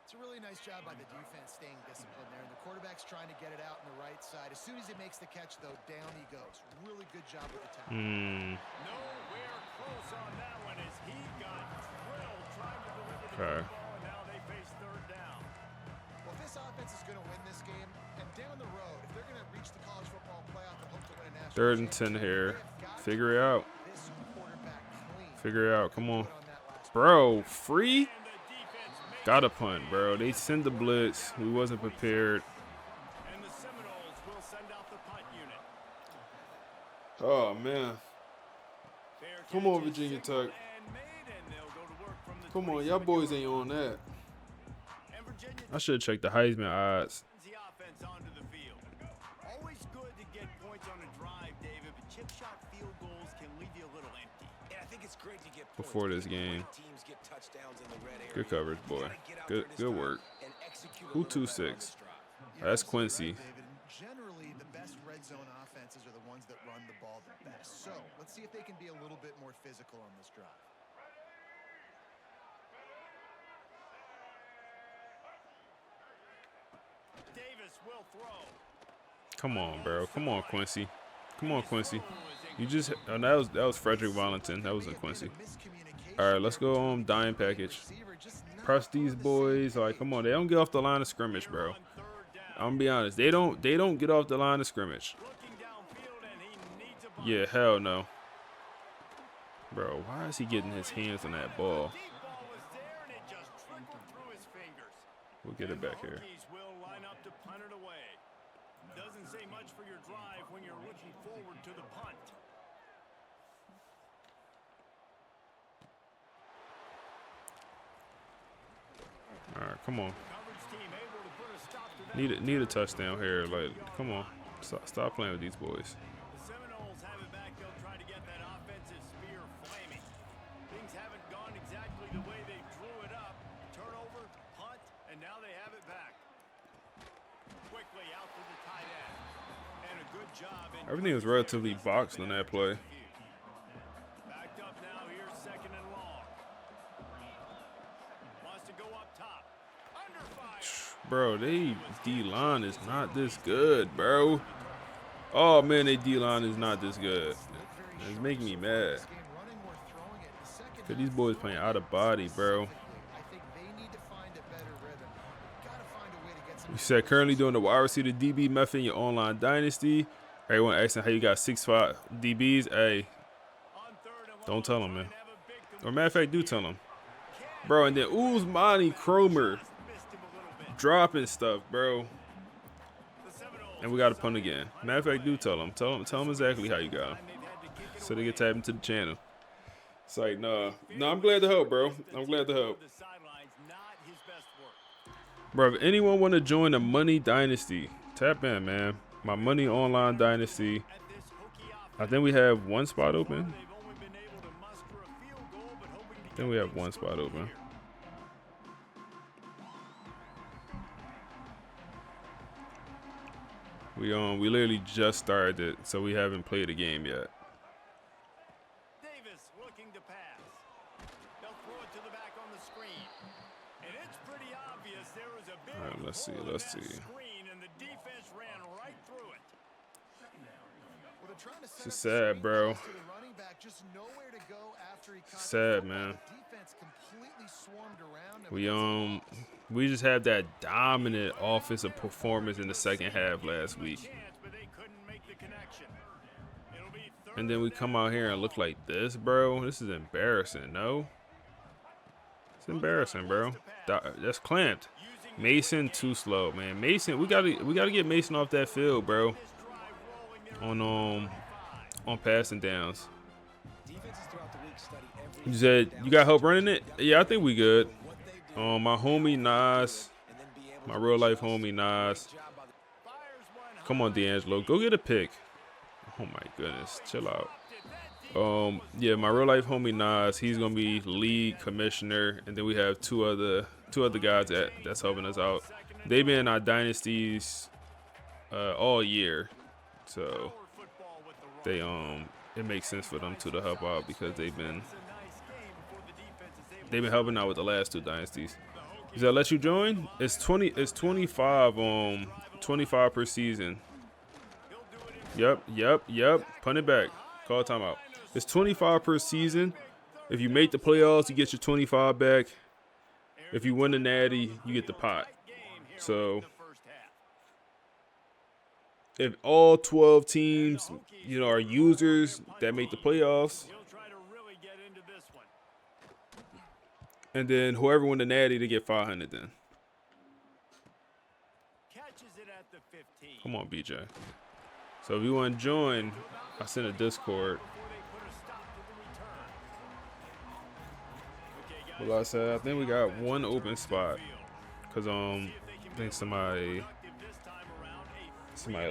It's a really nice job by the defense staying disciplined there. The quarterback's trying to get it out on the right side. As soon as he makes the catch, though, down he goes. Really good job with the tackle. Nowhere close on that one as he got drilled trying to deliver the ball, and now they face third down. Well, if this offense is going to win this game, and down the road, if they're going to reach the college football playoff and hope to win a national 3rd and 10 here. Figure it out. Figure it out. Come on. Bro, free? Got a punt, bro. They send the blitz. We wasn't prepared. And the Seminoles will send out the punt unit. Oh, man. Come on, Virginia Tech. Come on, y'all boys ain't on that. I should have checked the Heisman odds. Before this game. Good coverage, boy. Good work. Who 2-6? That's Quincy. Generally, the best red zone offenses are the ones that run the ball the best. So let's see if they can be a little bit more physical on this drive. Davis will throw. Come on, bro. Come on, Quincy. Come on, Quincy. You just that was Frederick Valentin. That wasn't Quincy. All right, let's go on dime package. Press these boys. Like, come on, they don't get off the line of scrimmage, bro. I'm gonna be honest. They don't get off the line of scrimmage. Yeah, hell no. Bro, why is he getting his hands on that ball? We'll get it back here. Doesn't say much for your drive when you're looking forward to the punt. All right, come on. Need a touchdown here. Like, come on. Stop playing with these boys. The Seminoles Everything was relatively boxed on that play. Backed up now, here's 2nd and long. Wants to go up top. Under fire. Bro, they D-line is not this good, bro. Oh, man, they D-line is not this good. It's making me mad. Because these boys playing out of body, bro. You said currently doing the wide receiver DB method in your online dynasty. Everyone asking how you got 6'5" DBs. Hey, don't tell them, man. Or matter of fact, do tell them. Bro, and then Uzmani Cromer dropping stuff, bro. And we got to punt again. Matter of fact, do tell them. Tell them exactly how you got them. So they get tapped into the channel. It's like, no, I'm glad to help, bro. I'm glad to help. Bro, if anyone want to join the Money Dynasty, tap in, man. My Money Online Dynasty. I think we have one spot open. I think we have one spot open. We literally just started it, so we haven't played a game yet. Davis looking to pass. They'll throw it to the back on the screen. And it's pretty obvious there was a big All right, let's see. screen and the defense ran right through it. It's just sad, bro. Sad, man. We just had that dominant offensive performance in the second half last week. And then we come out here and look like this, bro. This is embarrassing, no? It's embarrassing, bro. That's clamped. Mason too slow, man. Mason, we gotta get Mason off that field, bro. On passing downs. You said you got help running it? Yeah, I think we good. My homie Nas, my real life homie Nas. Come on, D'Angelo, go get a pick. Oh my goodness, chill out. Yeah, my real life homie Nas, he's gonna be league commissioner, and then we have two other guys that's helping us out. They've been in our dynasties all year, so they it makes sense for them to help out because they've been helping out with the last two dynasties. Does that let you join? It's 25 25 per season. Yep. Punt it back. Call timeout. It's 25 per season. If you make the playoffs, you get your 25 back. If you win the natty, you get the pot. So if all 12 teams, are users that make the playoffs, and then whoever won the natty, they get 500 then. Come on, BJ. So if you want to join, I sent a Discord. Well, like I said, I think we got one open spot because I think somebody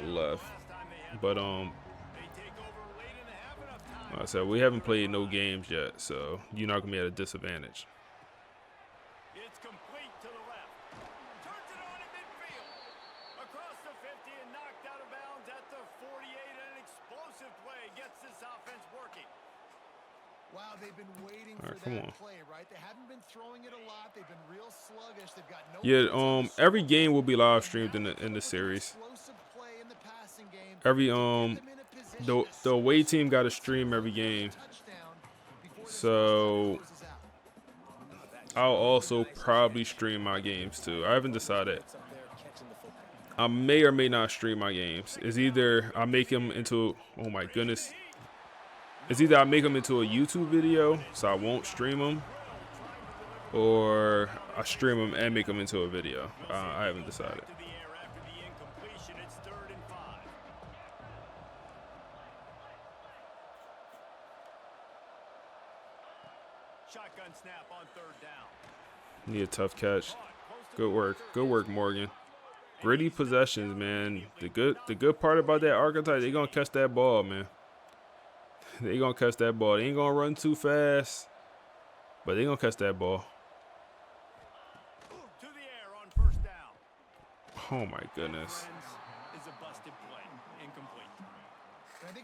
left. But like I said, we haven't played no games yet, so you're not gonna be at a disadvantage. It's complete to the left. Turns it on in midfield. Across the 50 and knocked out of bounds at the 48. An explosive play gets this offense working. Wow, they've been waiting for that play, right? They haven't been throwing it a lot. They've been real sluggish. They've got no. Yeah, every game will be live streamed in the series. Every the away team got to stream every game. So I'll also probably stream my games too. I haven't decided. I may or may not stream my games. It's either I make them into, oh my goodness. It's either I make them into a YouTube video, so I won't stream them, or I stream them and make them into a video. I haven't decided. Shotgun snap on 3rd down. Need a tough catch. Good work, Morgan. Gritty possessions, man. The good part about that archetype, they gonna catch that ball, man. They gonna catch that ball. They ain't gonna run too fast, but they gonna catch that ball. To the air on 1st down. Oh my goodness. Is a busted play. Incomplete.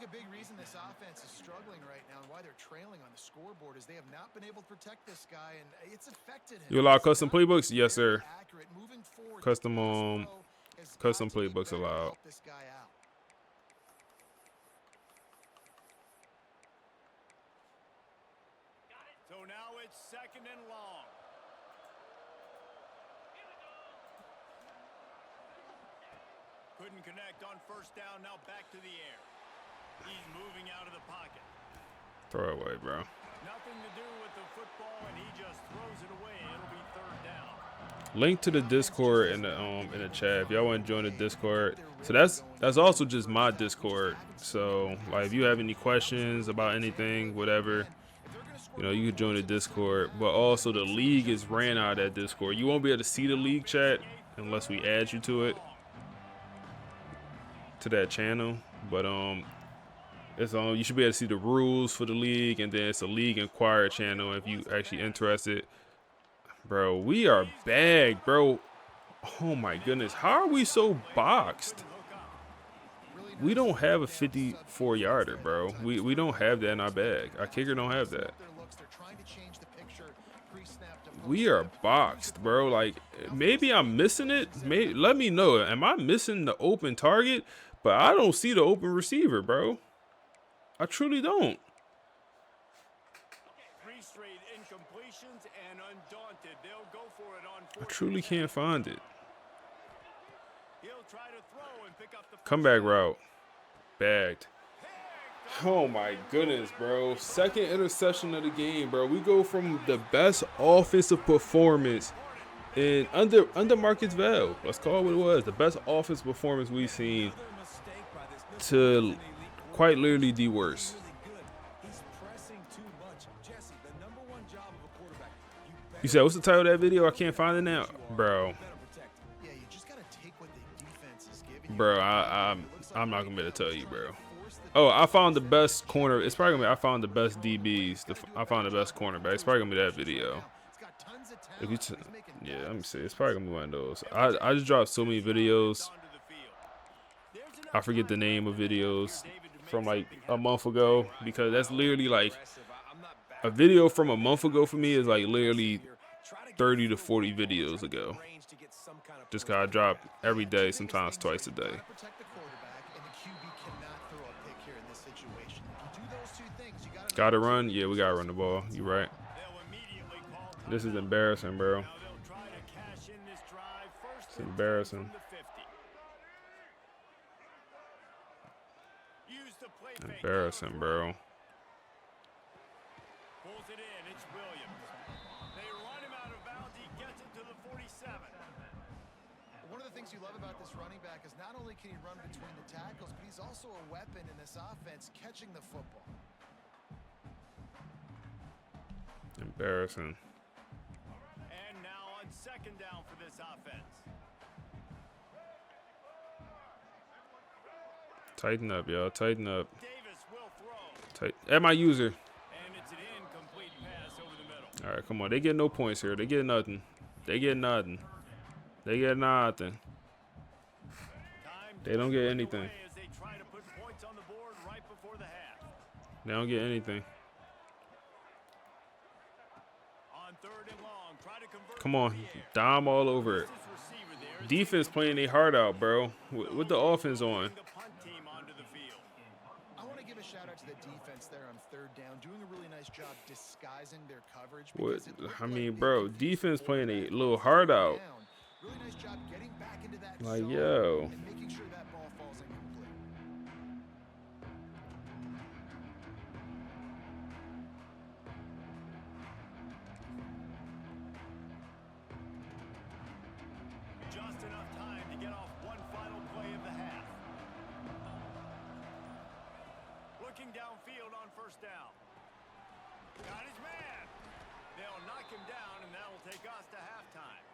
a big reason this offense is struggling right now and why they're trailing on the scoreboard is they have not been able to protect this guy, and it's affected him. You allow custom playbooks? Yes, sir. Accurate. Moving forward, Custom has custom got to be playbooks better to allowed. help this guy out. So now it's 2nd and long. Couldn't connect on 1st down. Now back to the air. He's moving out of the pocket. Throw it away, bro. Nothing to do with the football, and he just throws it away. It'll be 3rd down. Link to the Discord in the chat if y'all want to join the Discord. So that's also just my Discord. So like if you have any questions about anything, whatever, you know, you can join the Discord. But also the league is ran out of that Discord. You won't be able to see the league chat unless we add you to it, to that channel. But it's you should be able to see the rules for the league, and then it's a league inquiry channel if you actually interested. Bro, we are bagged, bro. Oh my goodness, how are we so boxed? We don't have a 54-yarder, bro. We don't have that in our bag. Our kicker don't have that. We are boxed, bro. Like, maybe I'm missing it. Let me know. Am I missing the open target? But I don't see the open receiver, bro. I truly don't. 3 straight incompletions, and undaunted, they'll go for it on 4th. I truly can't find it. He'll try to throw and pick up the Comeback route. Bagged. Oh my goodness, bro. 2nd interception of the game, bro. We go from the best offensive performance in under Marcus Val. Let's call it what it was. The best offensive performance we've seen to quite literally the worst. You said, what's the title of that video? I can't find it now. Bro. Yeah, you just gotta take what the defense is giving you. Bro, I'm not gonna be able to tell you, bro. Oh, I found the best corner. It's probably gonna be I found the best DBs. I found the best cornerback. It's probably gonna be that video. If you yeah, let me see. It's probably gonna be one of those. I just dropped so many videos. I forget the name of videos from like a month ago, because that's literally like a video from a month ago for me is like literally 30 to 40 videos ago. Just gotta drop every day, sometimes twice a day. Gotta run? Yeah, we gotta run the ball. You right. This is embarrassing, bro. It's embarrassing. Embarrassing, bro. Pulls it in. It's Williams. They run him out of bounds. He gets it to the 47. One of the things you love about this running back is not only can he run between the tackles, but he's also a weapon in this offense, catching the football. Embarrassing. And now on 2nd down for this offense. Tighten up, y'all. Tighten up. Davis will throw. At my user. And it's an incomplete pass over the middle. All right, come on. They get no points here. They get nothing. They get nothing. They get nothing. They don't get anything. As they try to put points on the board right before the half. They don't get anything. On 3rd and long, try to convert. Come on. Dime all over it. Defense playing their heart out, bro. With the offense on. I want to give a shout out to the defense there on 3rd down, doing a really nice job disguising their coverage. What? I mean, bro, defense playing a little heart out. Really nice job getting back into that Like, zone yo. and making sure that ball falls incomplete. Just enough time to get off one final play of the half. Looking downfield on 1st down. Got his man. They'll knock him down, and that'll take us to halftime.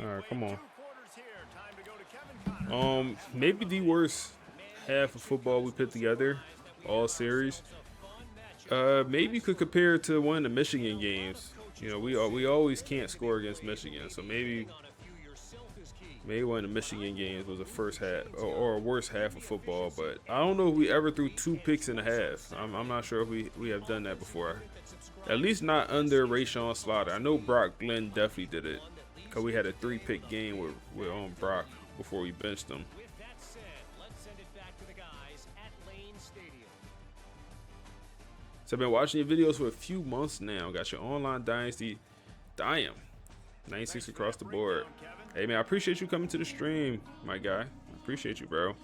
All right, come on. Maybe the worst half of football we put together all series. Maybe you could compare it to one of the Michigan games. You know, we always can't score against Michigan, so maybe Maybe one of the Michigan games was the first half or worst half of football, but I don't know if we ever threw 2 picks in a half. I'm not sure if we have done that before. At least not under Rayshawn Slaughter. I know Brock Glenn definitely did it, because we had a 3-pick game with Brock before we benched him. With that said, let's send it back to the guys at Lane Stadium. So I've been watching your videos for a few months now. Got your online Dynasty. Damn. 96 across the board. Hey, man, I appreciate you coming to the stream, my guy. I appreciate you, bro.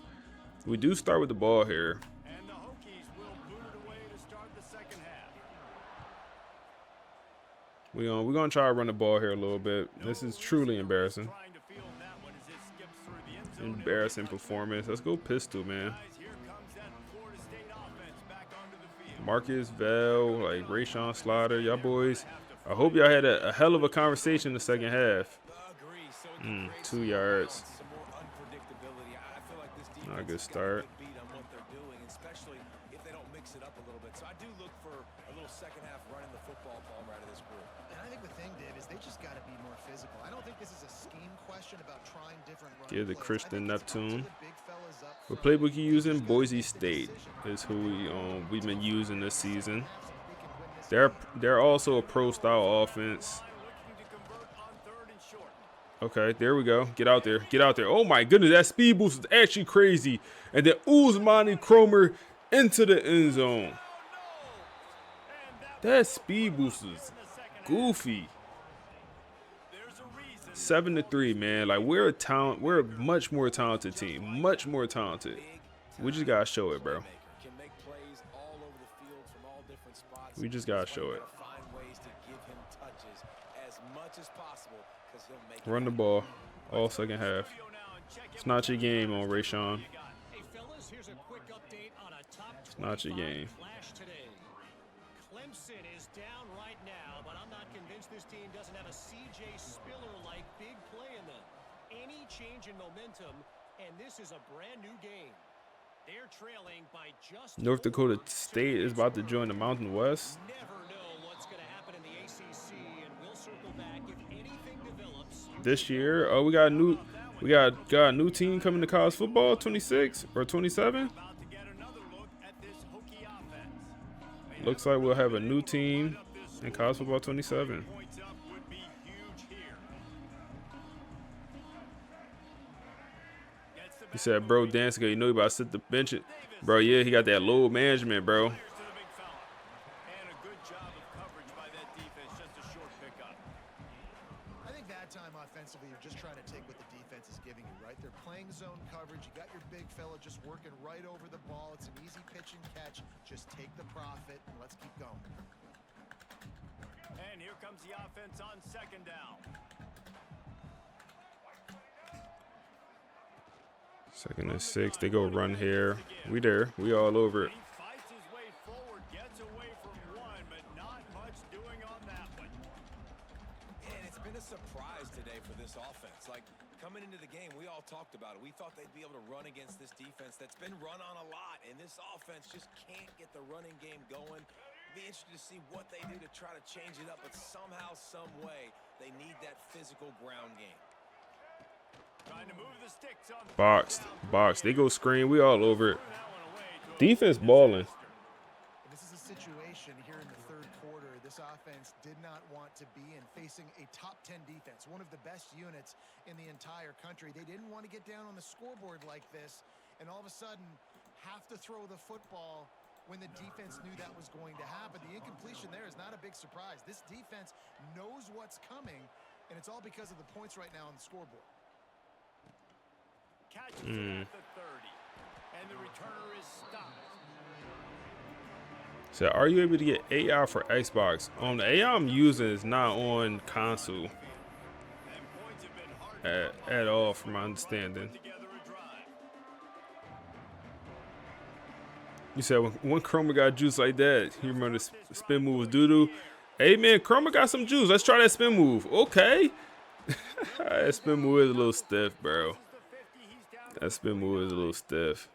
We do start with the ball here. And the Hokies will boot it away to start the second half. We're gonna try to run the ball here a little bit. This is truly embarrassing. Trying to field that one as it skips through the end zone. Embarrassing performance. Let's go pistol, man. Guys, here comes that Florida State offense back onto the field. Marcus, Vel, like Rayshawn Slaughter, y'all boys. I hope y'all had a hell of a conversation in the second half. 2 yards. Not a good start. Especially if they don't mix it up a little bit. So I do look for a little second half running the football Palmer out of this group. And I think the thing, Dave, is they just got to be more physical. I don't think this is a scheme question about trying different run Give the plays. Christian I think it's up to Neptune. the big fellas up What front. playbook you using? Boise State is who we've been using this season. They're also a pro style offense. Okay, there we go. Get out there. Get out there. Oh my goodness, that speed boost is actually crazy. And then Uzmani Cromer into the end zone. That speed boost is goofy. 7-3, man. Like, we're a much more talented team. Much more talented. We just gotta show it, bro. We just gotta show it. Run the ball all second half. It's not your game on Rayshawn. Hey fellas, here's a quick update on a top It's not your 25 game. flash today. Clemson is down right now, but I'm not convinced this team doesn't have a CJ Spiller-like big play in them. Any change in momentum, and this is a brand new game. They're trailing by just North Dakota State is about to join the Mountain West. never know what's going to happen in the ACC, and we'll circle back if anything develops. This year, oh, we got a new team coming to college football, 26 or 27. Looks like we'll have a new team in college football 27. He said, bro, Danziger, you know he about to sit the bench it. Bro, yeah, he got that load management, bro. I think that time offensively, you're just trying to take what the defense is giving you, right? They're playing zone coverage. You got your big fella just working right over the ball. It's an easy pitch and catch. Just take the profit and let's keep going. And here comes the offense on second down. Second and 6. They go run here. We there. We all over it. He fights his way forward, gets away from one, but not much doing on that one. And it's been a surprise today for this offense. Like, coming into the game, we all talked about it. We thought they'd be able to run against this defense that's been run on a lot, and this offense just can't get the running game going. Be interested to see what they do to try to change it up, but somehow, some way, they need that physical ground game. Trying to move the sticks on Boxed. They go screen. We all over it. Defense balling. This is a situation here in the third quarter. This offense did not want to be in, facing a top 10 defense, one of the best units in the entire country. They didn't want to get down on the scoreboard like this, and all of a sudden have to throw the football when the defense knew that was going to happen. The incompletion there is not a big surprise. This defense knows what's coming, and it's all because of the points right now on the scoreboard. Catches it at the 30, and the returner is stopped. So are you able to get AI for Xbox? The AI I'm using is not on console at all, from my understanding. You said when Chroma got juice like that, you remember the spin move was doo-doo? Hey man, Chroma got some juice. Let's try that spin move. Okay. That spin move is a little stiff, bro. That spin move is a little stiff.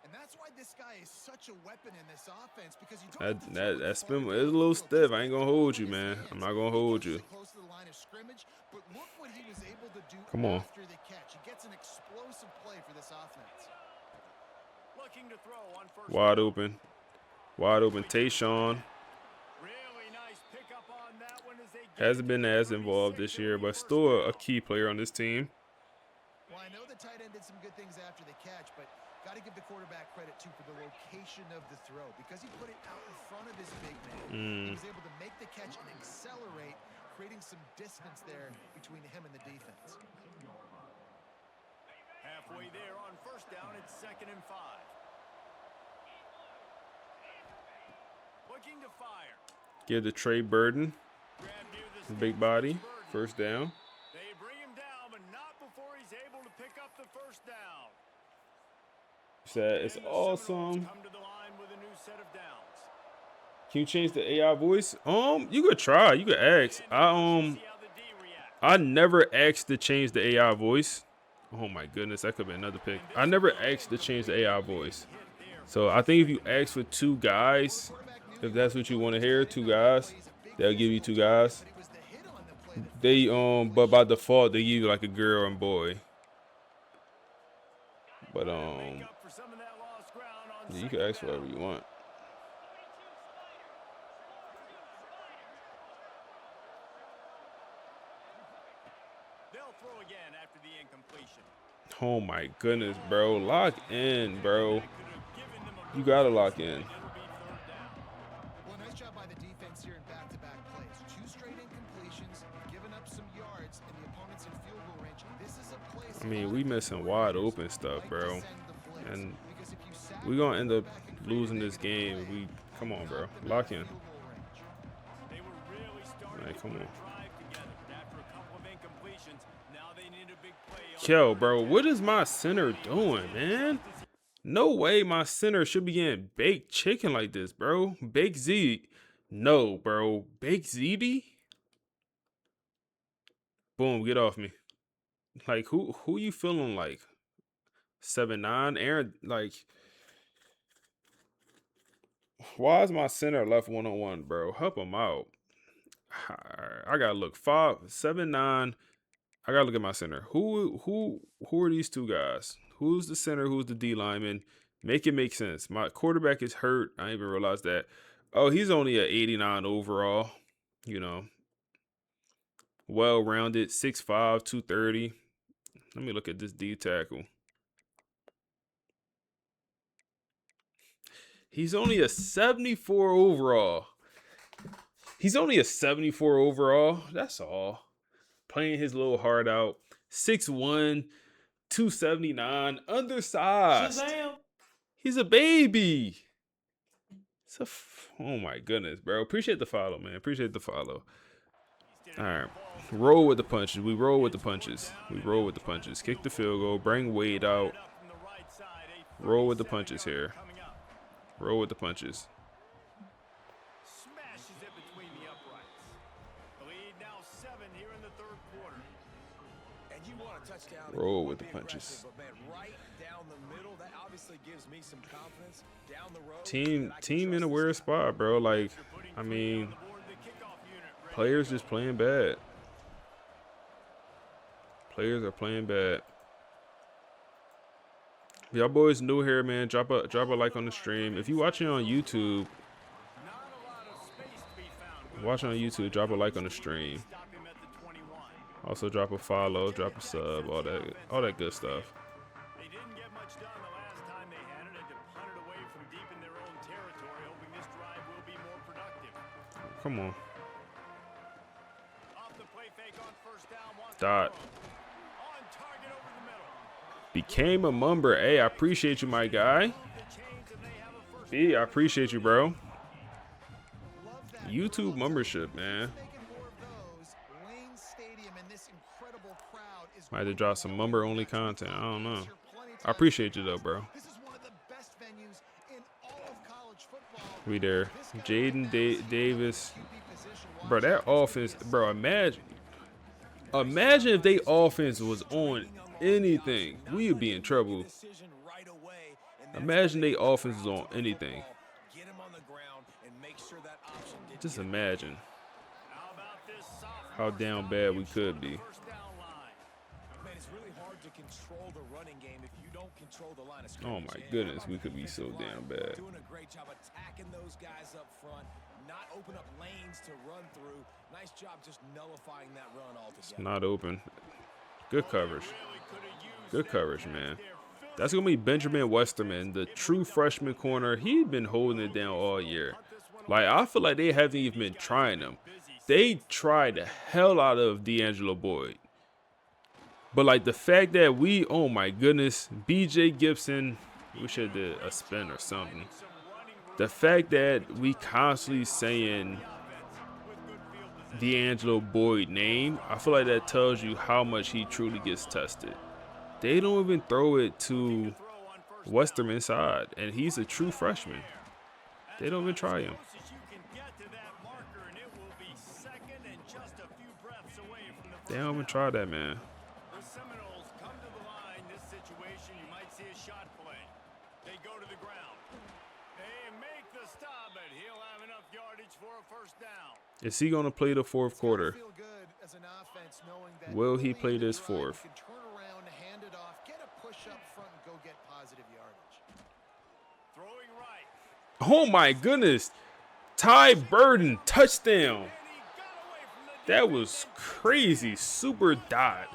And that's why this guy is such such a weapon in this offense because you don't That spin is a little stiff. I ain't gonna hold you, man. I'm not gonna hold you. close to the line of scrimmage, but look what he was able to do Come on. after the catch. He gets an explosive play for this offense. Looking to throw on first Wide down. open. Wide open. Tayshawn Really nice pickup on that one as they get hasn't been as involved this year, but still a key player on this team. Well, I know the tight end did some good things after the catch, but got to give the quarterback credit, too, for the location of the throw. Because he put it out in front of his big man, he was able to make the catch and accelerate, creating some distance there between him and the defense. halfway there on first down. It's 2nd and 5. Looking to fire. Give the Trey Burden, Grab near the the big body, first down. They bring him down, but not before he's able to pick up the first down. Said it's And the awesome. Seminoles come to the line with a new set of downs. Can you change the AI voice? You could try. You could ask. See how the D reacts. I never asked to change the AI voice. Oh my goodness, that could be another pick. I never asked to change the AI voice. So I think if you ask for 2 guys, if that's what you want to hear, 2 guys, they'll give you 2 guys. They but by default they give you like a girl and boy. But Make up for some of that lost ground on you can second ask whatever down. you want. They'll throw again after the incompletion. Oh my goodness, bro. Lock in, bro. You gotta lock in. Well, nice job by the defense here in back-to-back plays. 2 straight incompletions, giving up some yards, and the opponent's in field goal range. This is a place I mean, we missing wide open stuff, bro. And we gonna end up losing this game. if we come on, bro. Lock in. They were really starting Man, to come put a on. drive together, but after a couple of incompletions, now they need a big play. on Yo, third bro, and what 10. is my center doing, man? No way my center should be getting baked chicken like this, bro. Baked Z. No, bro. Baked ZD? Boom, get off me. Like, who you feeling like? 7'9"? Aaron, like, why is my center left 1-on-1, bro? Help him out. I gotta look 7'9". I gotta look at my center. Who are these 2 guys? Who's the center? Who's the D lineman? Make it make sense. My quarterback is hurt. I didn't even realize that. Oh, he's only a 89 overall. You know, well-rounded, 6'5", 230. Let me look at this D tackle. He's only a 74 overall. He's only a 74 overall. That's all. Playing his little heart out. 6'1", 279, undersized. Shazam! He's a baby. Oh my goodness, bro. Appreciate the follow, man. Appreciate the follow. All right. Roll with the punches. We roll with the punches. We roll with the punches. Kick the field goal. Bring Wade out. Roll with the punches here. Roll with the punches. Smashes it between the uprights. The lead now 7 here in the 3rd quarter. And you want a touchdown. Roll you with the wanna be punches. aggressive, but man, right down the middle, that obviously gives me some confidence down the road. Team in a weird spot, bro. Like, I mean, players just playing bad. Players are playing bad. If y'all boys new here, man, drop a like on the stream. If you watching on YouTube, watching on YouTube, drop a like on the stream. Also drop a follow, drop a sub, all that good stuff. They didn't get much done the last time they had it, and to punt it away from deep in their own territory, hoping this drive will be more productive. Come on. Off the play fake on first down, wants to Dot. throw. On target over the middle. Became a mumber. Hey, I appreciate you, my guy. B, I appreciate you, bro. YouTube membership, man. Might have to drop some mumber only content. I don't know. I appreciate you though, bro. We there. Jaden Davis. Bro, that offense, bro, imagine if they offense was on anything. We would be in trouble. Decision right away, and Imagine they offense is on anything. Get him on the ground and make sure that option didn't Just get imagine How about this how sophomore down stop bad we getting short could of the be. first down line? Man, it's really hard to control the running game if you don't control the line of Oh scrimmage. my And goodness, how we about could the be so defensive damn line? bad. Doing a great job attacking those guys up front, not open up lanes to run through. Nice job just nullifying that run It's altogether. not open. Good coverage. Good coverage, man. That's going to be Benjamin Westerman, the true freshman corner. He's been holding it down all year. Like, I feel like they haven't even been trying him. They tried the hell out of D'Angelo Boyd. But, like, the fact that we, oh my goodness, BJ Gibson, we should have did a spin or something. The fact that we constantly saying D'Angelo Boyd name, I feel like that tells you how much he truly gets tested. They don't even throw it to Westerman's side, and he's a true freshman. They don't even try him. They don't even try that, man. The Seminoles come to the line. This situation, you might see a shot play. They go to the ground. They make the stop, but he'll have enough yardage for a first down. Is he going to play the fourth quarter? Feel good as an offense knowing that Will he early play in the this drive, fourth? you can turn around, hand it off, get a push up front, and go get positive yardage. Throwing right. Oh my goodness. Ty Burden, touchdown. That was crazy. Super dot.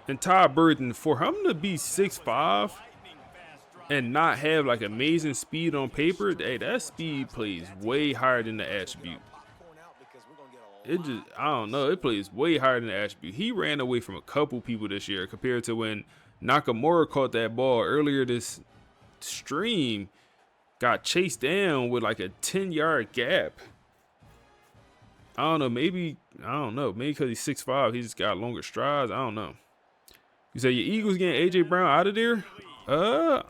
And Ty Burden, for him to be 6'5" and not have like amazing speed on paper, hey, that speed plays way higher than the attribute. It just, I don't know, it plays way higher than the attribute. He ran away from a couple people this year compared to when Nakamura caught that ball earlier this stream, got chased down with like a 10-yard gap. I don't know, maybe because he's 6'5", he just got longer strides. I don't know. You say your Eagles getting A.J. Brown out of there? I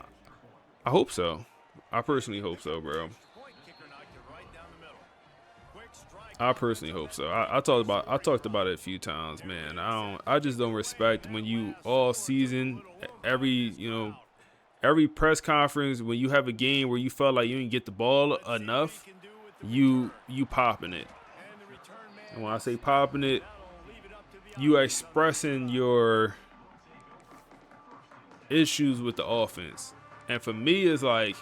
hope so. I personally hope so, bro. I personally hope so. I talked about it a few times, man. I just don't respect when you all season, every press conference, when you have a game where you felt like you didn't get the ball enough, you popping it. And when I say popping it, you expressing your issues with the offense. And for me, it's like,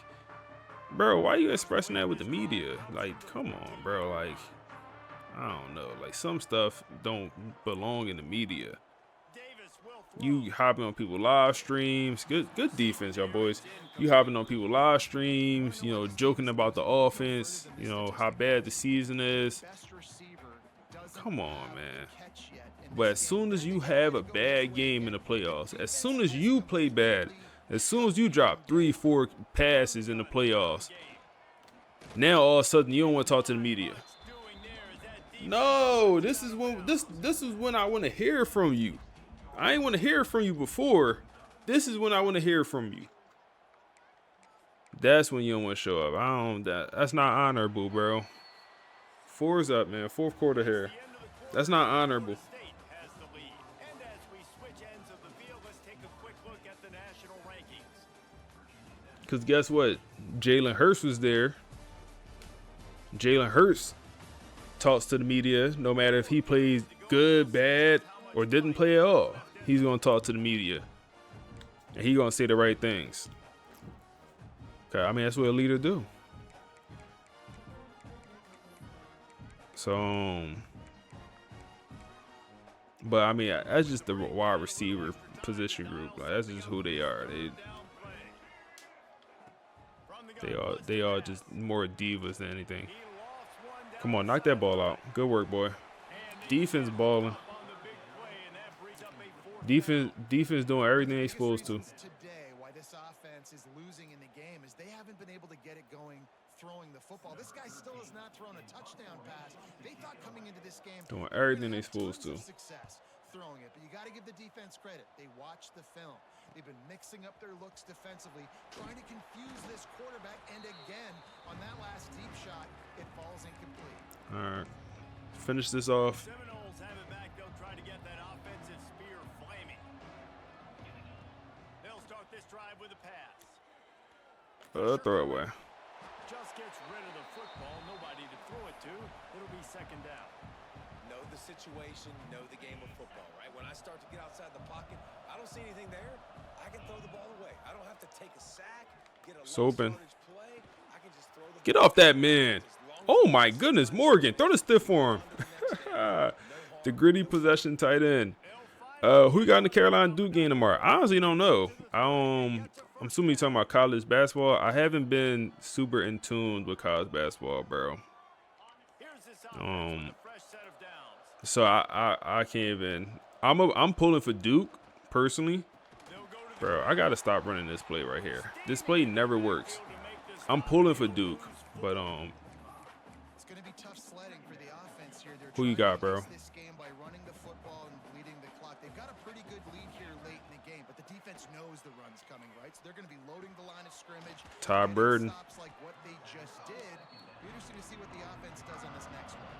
bro, why are you expressing that with the media? Like, come on, bro. Like, I don't know. Like, some stuff don't belong in the media. You hopping on people's live streams. Good defense, y'all boys. You hopping on people's live streams, joking about the offense, how bad the season is. Come on, man. But as soon as you have a bad game in the playoffs, as soon as you play bad, as soon as you drop 3-4 passes in the playoffs, now all of a sudden you don't want to talk to the media. No, this is when I want to hear from you. I ain't want to hear from you before. This is when I want to hear from you. That's when you don't want to show up. That's not honorable, bro. 4's up, man. Fourth quarter here. That's not honorable. Because guess what? Jalen Hurts was there. Jalen Hurts talks to the media no matter if he plays good, bad, or didn't play at all. He's going to talk to the media. And he's going to say the right things. Okay, I mean, that's what a leader do. So, but I mean, that's just the wide receiver position group. Like, that's just who they are. They are just more divas than anything. Come on, knock that ball out. Good work, boy. Defense balling. Defense doing everything they're supposed to. Today, why this offense is losing in the game is they haven't been able to get it going throwing the football. This guy still has not thrown a touchdown pass. They thought coming into this game Doing everything they're supposed to. Success throwing it, but you got to give the defense credit. They watched the film. They've been mixing up their looks defensively, trying to confuse this quarterback, and again, on that last deep shot, it falls incomplete. All right. Finish this off. Seminoles have it back. They'll try to get that offensive spear flaming. They'll start this drive with a pass. Throw it away. Just gets rid of the football. Nobody to throw it to. It'll be second down. Know the situation, know the game of football, right? When I start to get outside the pocket, I don't see anything there. I can throw the ball away. I don't have to take a sack, get a low Open. yardage play. I can just throw the Get ball off that man. Oh my goodness, Morgan. Throw the stiff for him. The gritty possession tight end. Who you got in the Carolina Duke game tomorrow? I honestly don't know. I'm assuming you're talking about college basketball. I haven't been super in tune with college basketball, bro. So I can't even. I'm pulling for Duke personally, bro. I gotta stop running this play right here. This play never works. I'm pulling for Duke, but It's going to be tough sledding for the offense here. They're who you trying got, to bro? ice this game by running the football and bleeding the clock. They've got a pretty good lead here late in the game, but the defense knows the run's coming, right? So they're going to be loading the line of scrimmage. Ty Burden. Stops like what they just did. Be interesting to see what the offense does on this next one.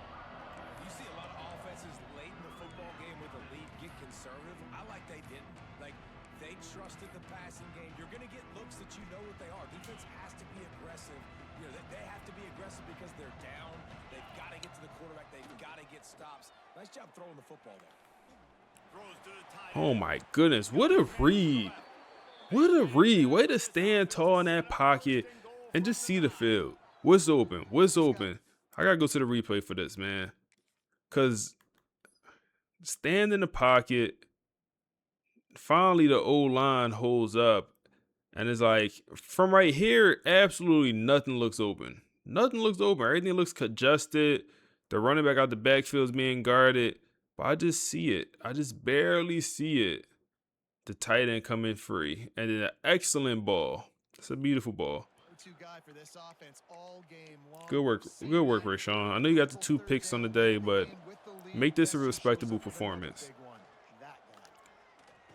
You see a lot of offenses late in the football game with a lead get conservative. I like they didn't. Like, they trusted the passing game. You're going to get looks that you know what they are. Defense has to be aggressive. You know, they have to be aggressive because they're down. They've got to get to the quarterback. They've got to get stops. Nice job throwing the football there. Oh my goodness, what a read. What a read. Way to stand tall in that pocket and just see the field. What's open? What's open? I gotta go to the replay for this, man. Cause stand in the pocket. Finally, the O-line holds up. And it's like, from right here, absolutely nothing looks open. Nothing looks open. Everything looks congested. The running back out the backfield is being guarded. But I just see it. I just barely see it. The tight end coming free. And then an excellent ball. It's a beautiful ball. Good work. Good work, Rashawn. I know you got the 2 picks on the day, but make this a respectable performance.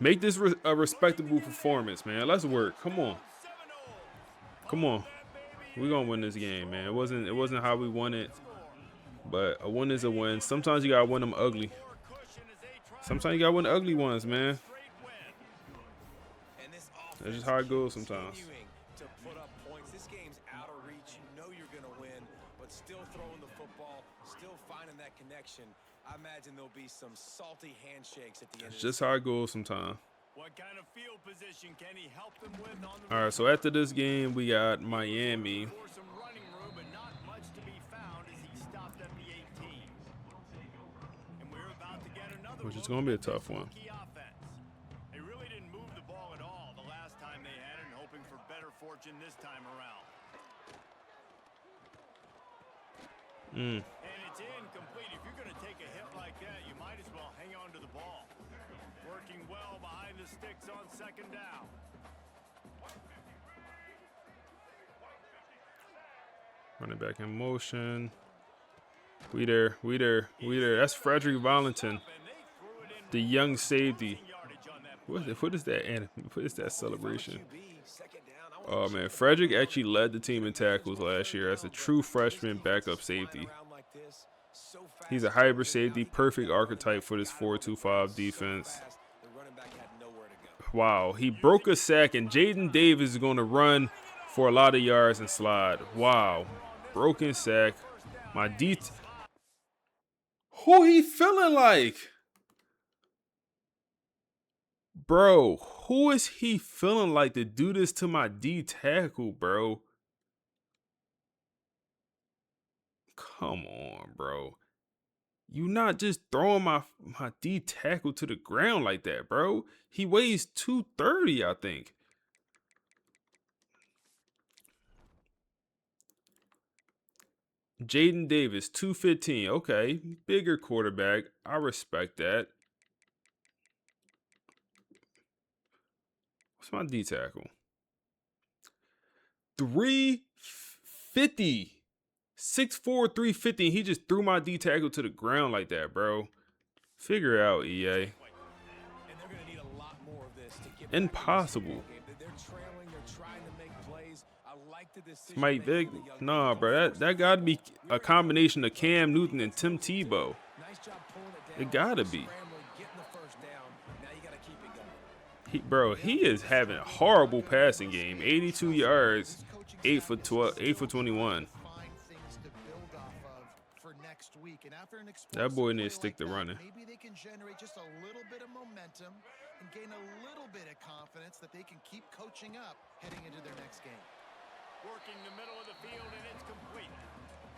Make this a respectable performance, man. Let's work. Come on. Come on. We're going to win this game, man. It wasn't how we won it, but a win is a win. Sometimes you got to win them ugly. Sometimes you got to win the ugly ones, man. That's just how it goes sometimes. To put up points. This game's out of reach. You know you're going to win, but still throwing the football, still finding that connection. I imagine there'll be some salty handshakes at the end. That's just how it goes sometimes. What kind of field position can he help them with on the All right, so after this game, we got Miami. For some running room, but not much to be found as he stopped at the 18. And we're about to get another Which is going to be a tough one. offense. They really didn't move the ball at all the last time they had it, and hoping for better fortune this time around. And it's incomplete. If you're going to take a hit like that, you might as well hang on to the ball. Working well behind the sticks on second down. Running back in motion. We there. That's Frederick Valentin, the young safety. What is that? What is that celebration? Oh man, Frederick actually led the team in tackles last year as a true freshman backup safety. He's a hybrid safety, perfect archetype for this 4-2-5 defense. Wow, he broke a sack, and Jaden Davis is going to run for a lot of yards and slide. Wow, broken sack. Who he feeling like? Bro, who is he feeling like to do this to my D tackle, bro? Come on, bro. You not just throwing my D tackle to the ground like that, bro. He weighs 230, I think. Jaden Davis, 215. Okay, bigger quarterback. I respect that. What's my D tackle? 350. 6'4", 350. He just threw my D tackle to the ground like that, bro. Figure it out, EA. Impossible. Mike Vick? Nah, bro. That gotta be a combination of Cam Newton and Tim Tebow. It gotta be. He is having a horrible passing game. 82 yards. 8 for 12, 8 for 21. That boy needs to stick to running. Maybe they can generate just a little bit of momentum and gain a little bit of confidence that they can keep coaching up heading into their next game. Working the middle of the field, and it's complete.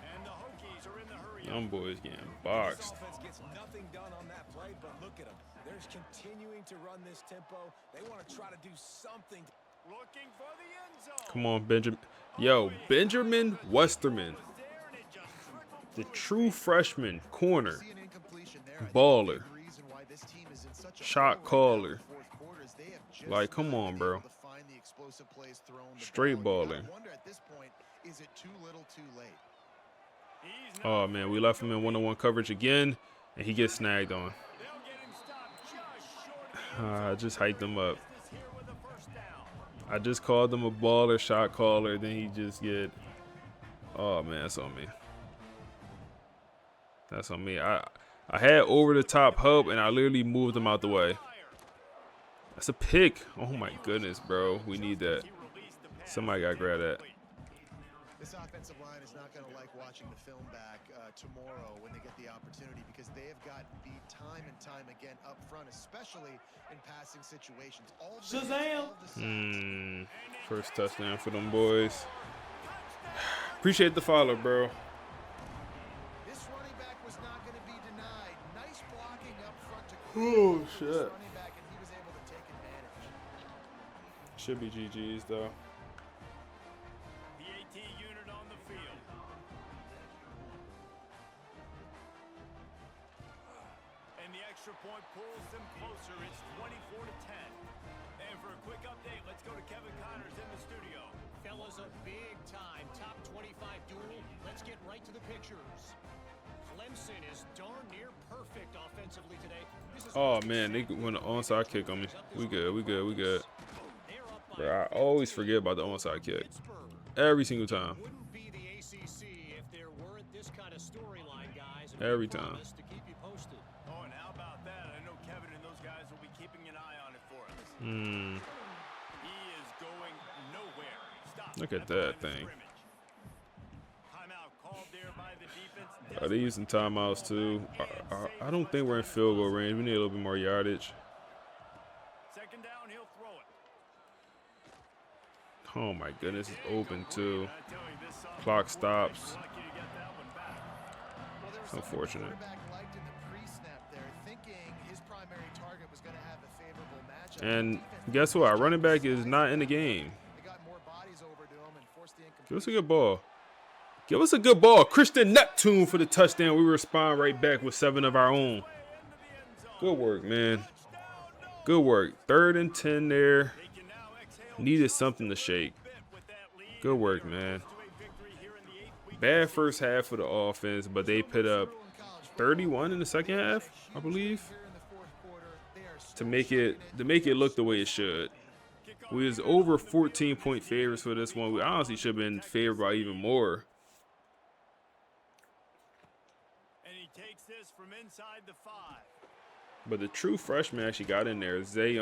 And the Hokies are in the hurry. Them boys getting boxed. This offense gets nothing done on that play, but look at them. They're just continuing to run this tempo. They want to try to do something. Looking for the end zone. Come on, Benjamin. Yo, Benjamin Westerman. The true freshman corner. Baller. Shot caller. Like, come on, bro. Straight baller. Oh, man, we left him in one-on-one coverage again, and he gets snagged on. I just hyped him up. I just called him a baller, shot caller, then he just get... Oh, man, that's on me. That's on me. I had over-the-top help, and I literally moved him out the way. That's a pick. Oh, my goodness, bro. We need that. Somebody got to grab that. This offensive line is not going to like watching the film back tomorrow when they get the opportunity, because they have got beat time and time again up front, especially in passing situations. Shazam! First touchdown for them boys. Appreciate the follow, bro. This running back was not going to be denied. Nice blocking up front to Oh, shit. running back, and he was able to take advantage. Should be GG's, though. The AT unit on the field. And the extra point pulls them closer. It's 24-10. And for a quick update, let's go to Kevin Connors in the studio. Fellas, a big-time top 25 duel. Let's get right to the pictures. Clemson is darn near perfect offensively today. Oh, man, they went an onside kick on me. We good, we good, we good. Bro, I always forget about the onside kick. Every single time. Wouldn't be the ACC if there weren't this kind of storyline, guys. Every time. To keep you posted. Oh, and how about that? I know Kevin and those guys will be keeping an eye on it for us. He is going nowhere. Stop. Look at that thing. Timeout called there by the defense. Are they using timeouts too? I don't think we're in field goal range. We need a little bit more yardage. Second down, he'll throw it. Oh my goodness, it's open too. Clock stops. It's unfortunate. And guess what? Our running back is not in the game. Give us a good ball. Give us a good ball. Christian Neptune for the touchdown. We respond right back with 7 of our own. Good work, man. Good work. 3rd and 10 there. Needed something to shake. Good work, man. Bad first half of the offense, but they put up 31 in the second half, I believe, to make it look the way it should. We was over 14-point favorites for this one. We honestly should have been favored by even more. And he takes this from inside the 5. But the true freshman actually got in there. Zay,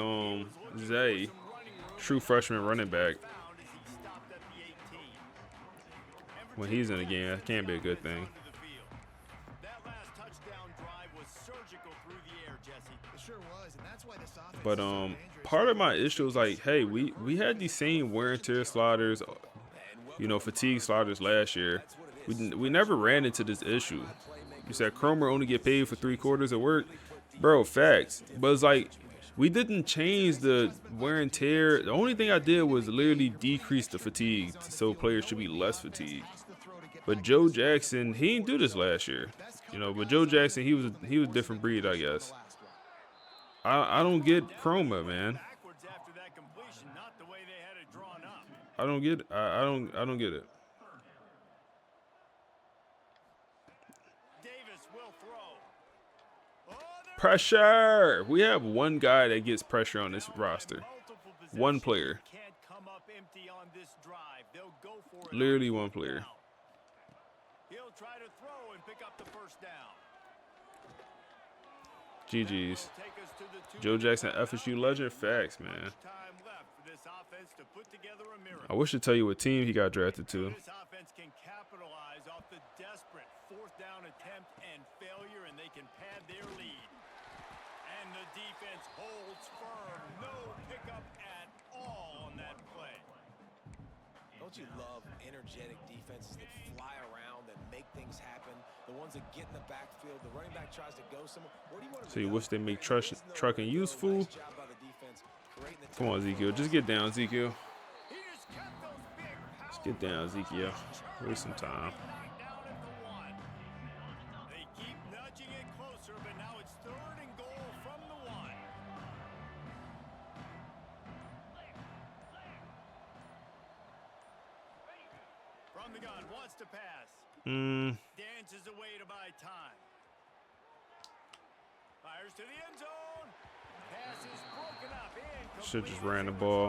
true freshman running back. When he's in the game, that can't be a good thing. That last touchdown drive was surgical through the air, Jesse. It sure was, and that's why this offense But part of my issue is like, hey, we had these same wear and tear sliders, fatigue sliders last year. We never ran into this issue. You said Cromer only get paid for 3 quarters of work. Bro, facts. But it's like, we didn't change the wear and tear. The only thing I did was literally decrease the fatigue so players should be less fatigued. But Joe Jackson, he didn't do this last year. But Joe Jackson, he was a different breed, I guess. I don't get Cromer, man. I don't get it. I don't get it. Pressure. We have one guy that gets pressure on this roster. One player. Literally one player. He'll try to throw and pick up the first down. GG's. Joe Jackson, FSU legend. Facts, man. I wish to tell you what team he got drafted to. This offense can capitalize off the desperate fourth down attempt and failure, and they can pad their lead. And the defense holds firm. No pickup at all on that play. Don't you love energetic defenses that fly around, that make things happen? The ones that get in the backfield, the running back tries to go somewhere. Where do you want to So you wish they make trucking useful. Come on, Ezekiel. Just get down, Ezekiel. Just get down, Ezekiel. Waste some time. They keep nudging it closer, but now it's 3rd and goal from the 1. From the gun, wants to pass. Dances away to buy time. Fires to the end zone. Pass is broken up. Should just ran the ball.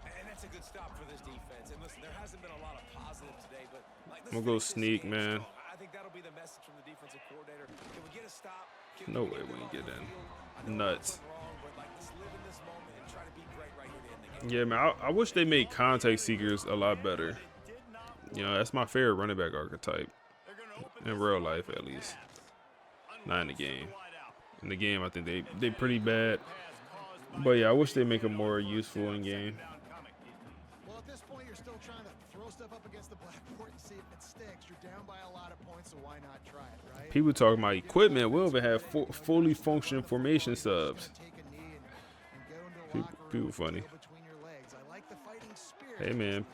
And that's a good stop for this defense. And listen, there hasn't been a lot of positive today, but like, I'm gonna go sneak, man. I think that'll be the message from the defensive coordinator. Can we get a stop? No way we can get in. Nuts. Yeah, man. I wish they made contact seekers a lot better. You know, that's my favorite running back archetype. In real life, at least. Not in the game. In the game, I think they pretty bad. But yeah, I wish they make them more useful in game. Well, at this point, you're still trying to throw stuff up against the blackboard and see if it sticks. You're down by a lot of points, so why not try it, right? People talking about equipment. We'll even have fully functioning formation subs. People funny. Hey, man.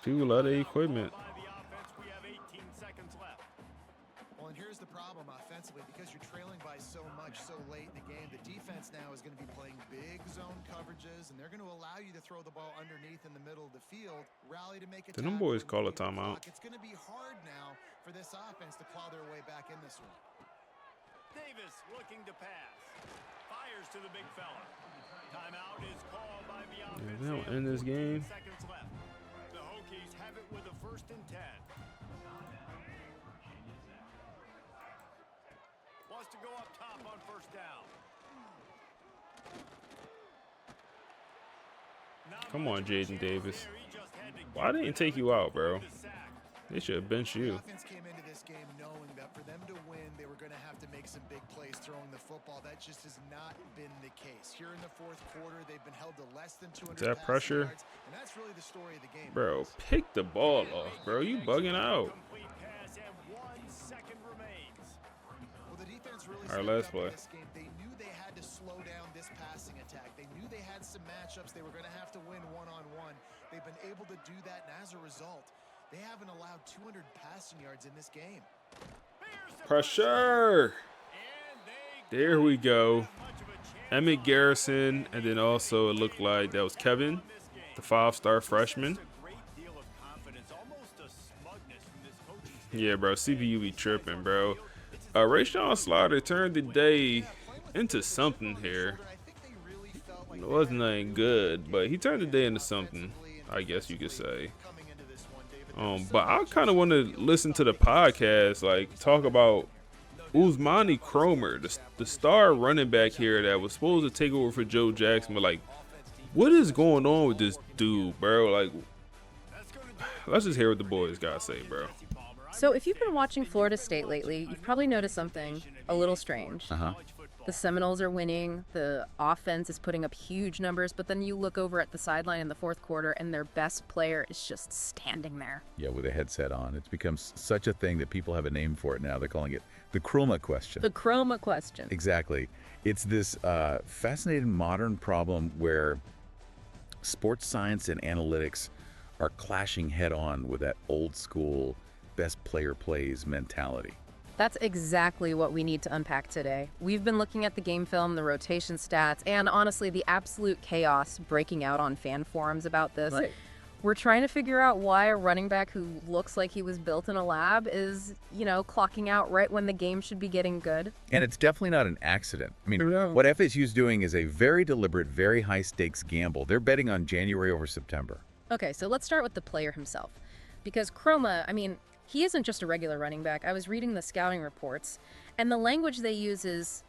People love the equipment. Well, and here's the problem offensively, because you're trailing by so much so late in the game. The defense now is going to be playing big zone coverages, and they're going to allow you to throw the ball underneath in the middle of the field, rally to make it. Did them boys call a timeout? It's going to be hard now for this offense to claw their way back in this one. Davis looking to pass. Fires to the big fella. Timeout is called by the offense. Yeah, they don't end this game. Seconds left. The Hokies have it with a 1st and 10. Wants to go up top on 1st down. Come on, Jaden Davis. Why didn't take you out, bro? They should have benched you. The offense came into this game knowing that for them to win, they were going to have to make some big plays throwing the football. That just has not been the case. Here in the 4th quarter, they've been held to less than 200 Is that pressure? yards, and that's really the story of the game. Bro, pick the ball off, bro. You bugging out. All right, let's play. They knew they had to slow down this passing attack. They knew they had some matchups they were going to have to win one-on-one. They've been able to do that, and as a result, they haven't allowed 200 passing yards in this game. Pressure. There we go. Emmett Garrison, and then also it looked like that was Kevin, the 5-star freshman. Yeah, bro, CPU be tripping, bro. Rayshawn Slaughter turned the day into something here. It wasn't nothing good, but he turned the day into something, I guess you could say. But I kind of want to listen to the podcast, like talk about Usmani Cromer, the star running back here that was supposed to take over for Joe Jackson. But like, what is going on with this dude, bro? Like, let's just hear what the boys gotta say, bro. So if you've been watching Florida State lately, you've probably noticed something a little strange. The Seminoles are winning. The offense is putting up huge numbers, but then you look over at the sideline in the 4th quarter, and their best player is just standing there. Yeah, with a headset on. It's become such a thing that people have a name for it now. They're calling it the Chroma question. The Chroma question. Exactly. It's this fascinating modern problem where sports science and analytics are clashing head-on with that old-school best player plays mentality. That's exactly what we need to unpack today. We've been looking at the game film, the rotation stats, and honestly, the absolute chaos breaking out on fan forums about this. Right. We're trying to figure out why a running back who looks like he was built in a lab is, you know, clocking out right when the game should be getting good. And it's definitely not an accident. I mean, what FSU's doing is a very deliberate, very high-stakes gamble. They're betting on January over September. Okay, so let's start with the player himself. Because Chroma, I mean, he isn't just a regular running back. I was reading the scouting reports, And the language they use is,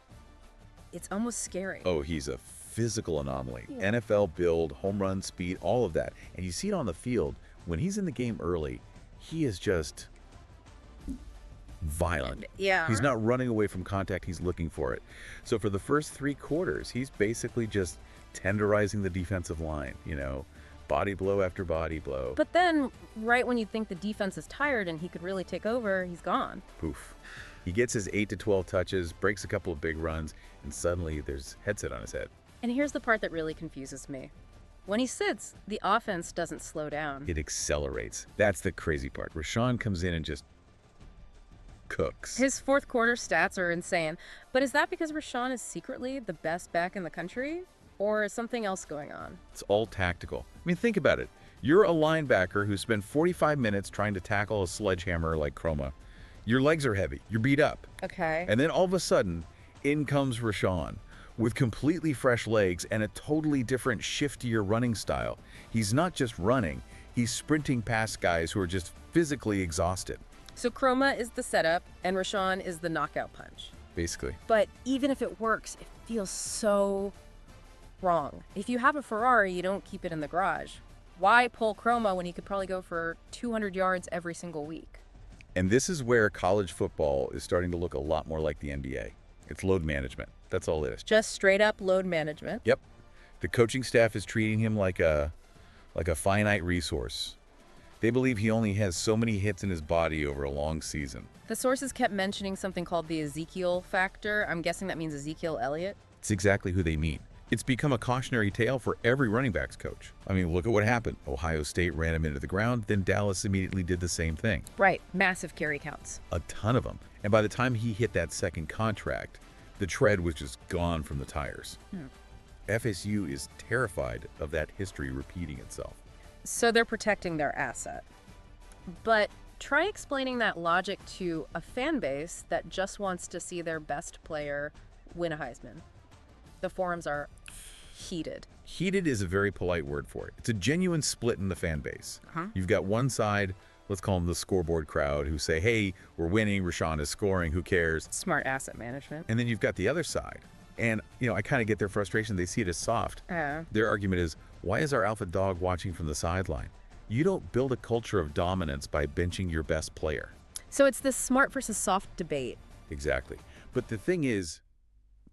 it's almost scary. Oh, he's a physical anomaly. Yeah. NFL build, home run speed, all of that. And you see it on the field. When he's in the game early, he is just violent. Yeah. He's not running away from contact. He's looking for it. So for the first 3 quarters, he's basically just tenderizing the defensive line, body blow after body blow. But then, right when you think the defense is tired and he could really take over, he's gone. Poof. He gets his 8 to 12 touches, breaks a couple of big runs, and suddenly there's headset on his head. And here's the part that really confuses me. When he sits, the offense doesn't slow down. It accelerates. That's the crazy part. Rashawn comes in and just cooks. His fourth quarter stats are insane. But is that because Rashawn is secretly the best back in the country? Or is something else going on? It's all tactical. I mean, think about it. You're a linebacker who spent 45 minutes trying to tackle a sledgehammer like Chroma. Your legs are heavy. You're beat up. Okay. And then all of a sudden, in comes Rashawn with completely fresh legs and a totally different, shiftier running style. He's not just running. He's sprinting past guys who are just physically exhausted. So Chroma is the setup and Rashawn is the knockout punch. Basically. But even if it works, it feels so wrong. If you have a Ferrari, you don't keep it in the garage. Why pull Chroma when he could probably go for 200 yards every single week? And this is where college football is starting to look a lot more like the NBA. It's load management. That's all it is. Just straight up load management. Yep. The coaching staff is treating him like a finite resource. They believe he only has so many hits in his body over a long season. The sources kept mentioning something called the Ezekiel factor. I'm guessing that means Ezekiel Elliott. It's exactly who they mean. It's become a cautionary tale for every running backs coach. I mean, look at what happened. Ohio State ran him into the ground, then Dallas immediately did the same thing. Right. Massive carry counts. A ton of them. And by the time he hit that second contract, the tread was just gone from the tires. FSU is terrified of that history repeating itself. So they're protecting their asset. But try explaining that logic to a fan base that just wants to see their best player win a Heisman. The forums are heated. Heated is a very polite word for it. It's a genuine split in the fan base. You've got one side, let's call them the scoreboard crowd, who say, hey, we're winning, Rashawn is scoring, who cares? Smart asset management. And then you've got the other side. And, I kind of get their frustration. They see it as soft. Their argument is, why is our alpha dog watching from the sideline? You don't build a culture of dominance by benching your best player. So it's this smart versus soft debate. Exactly. But the thing is,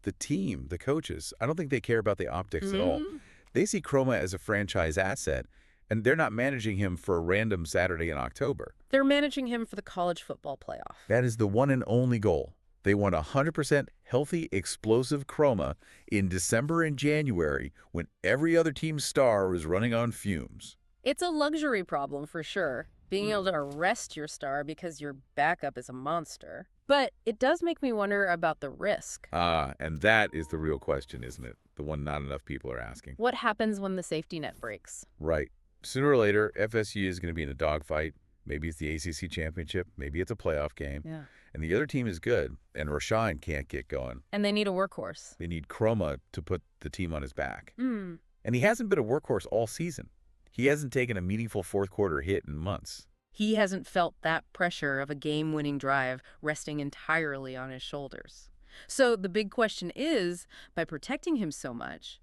the team, the coaches, I don't think they care about the optics at all. They see Chroma as a franchise asset, and they're not managing him for a random Saturday in October. They're managing him for the college football playoff. That is the one and only goal. They want 100% healthy, explosive Chroma in December and January when every other team's star is running on fumes. It's a luxury problem for sure, being able to arrest your star because your backup is a monster. But it does make me wonder about the risk. And that is the real question, isn't it? The one not enough people are asking. What happens when the safety net breaks? Right. Sooner or later, FSU is going to be in a dogfight. Maybe it's the ACC Championship. Maybe it's a playoff game. Yeah. And the other team is good, and Rashawn can't get going. And they need a workhorse. They need Chroma to put the team on his back. And he hasn't been a workhorse all season. He hasn't taken a meaningful fourth quarter hit in months. He hasn't felt that pressure of a game-winning drive resting entirely on his shoulders. So the big question is, by protecting him so much,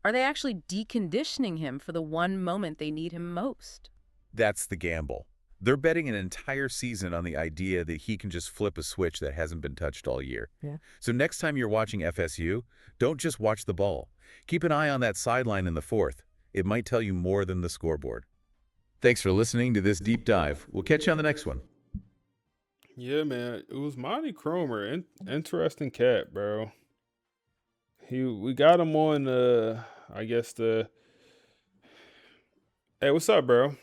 are they actually deconditioning him for the one moment they need him most? That's the gamble. They're betting an entire season on the idea that he can just flip a switch that hasn't been touched all year. Yeah. So next time you're watching FSU, don't just watch the ball. Keep an eye on that sideline in the fourth. It might tell you more than the scoreboard. Thanks for listening to this deep dive. We'll catch you on the next one. Yeah, man. It was Monty Cromer. Interesting cat, bro. We got him on I guess Hey, what's up, bro?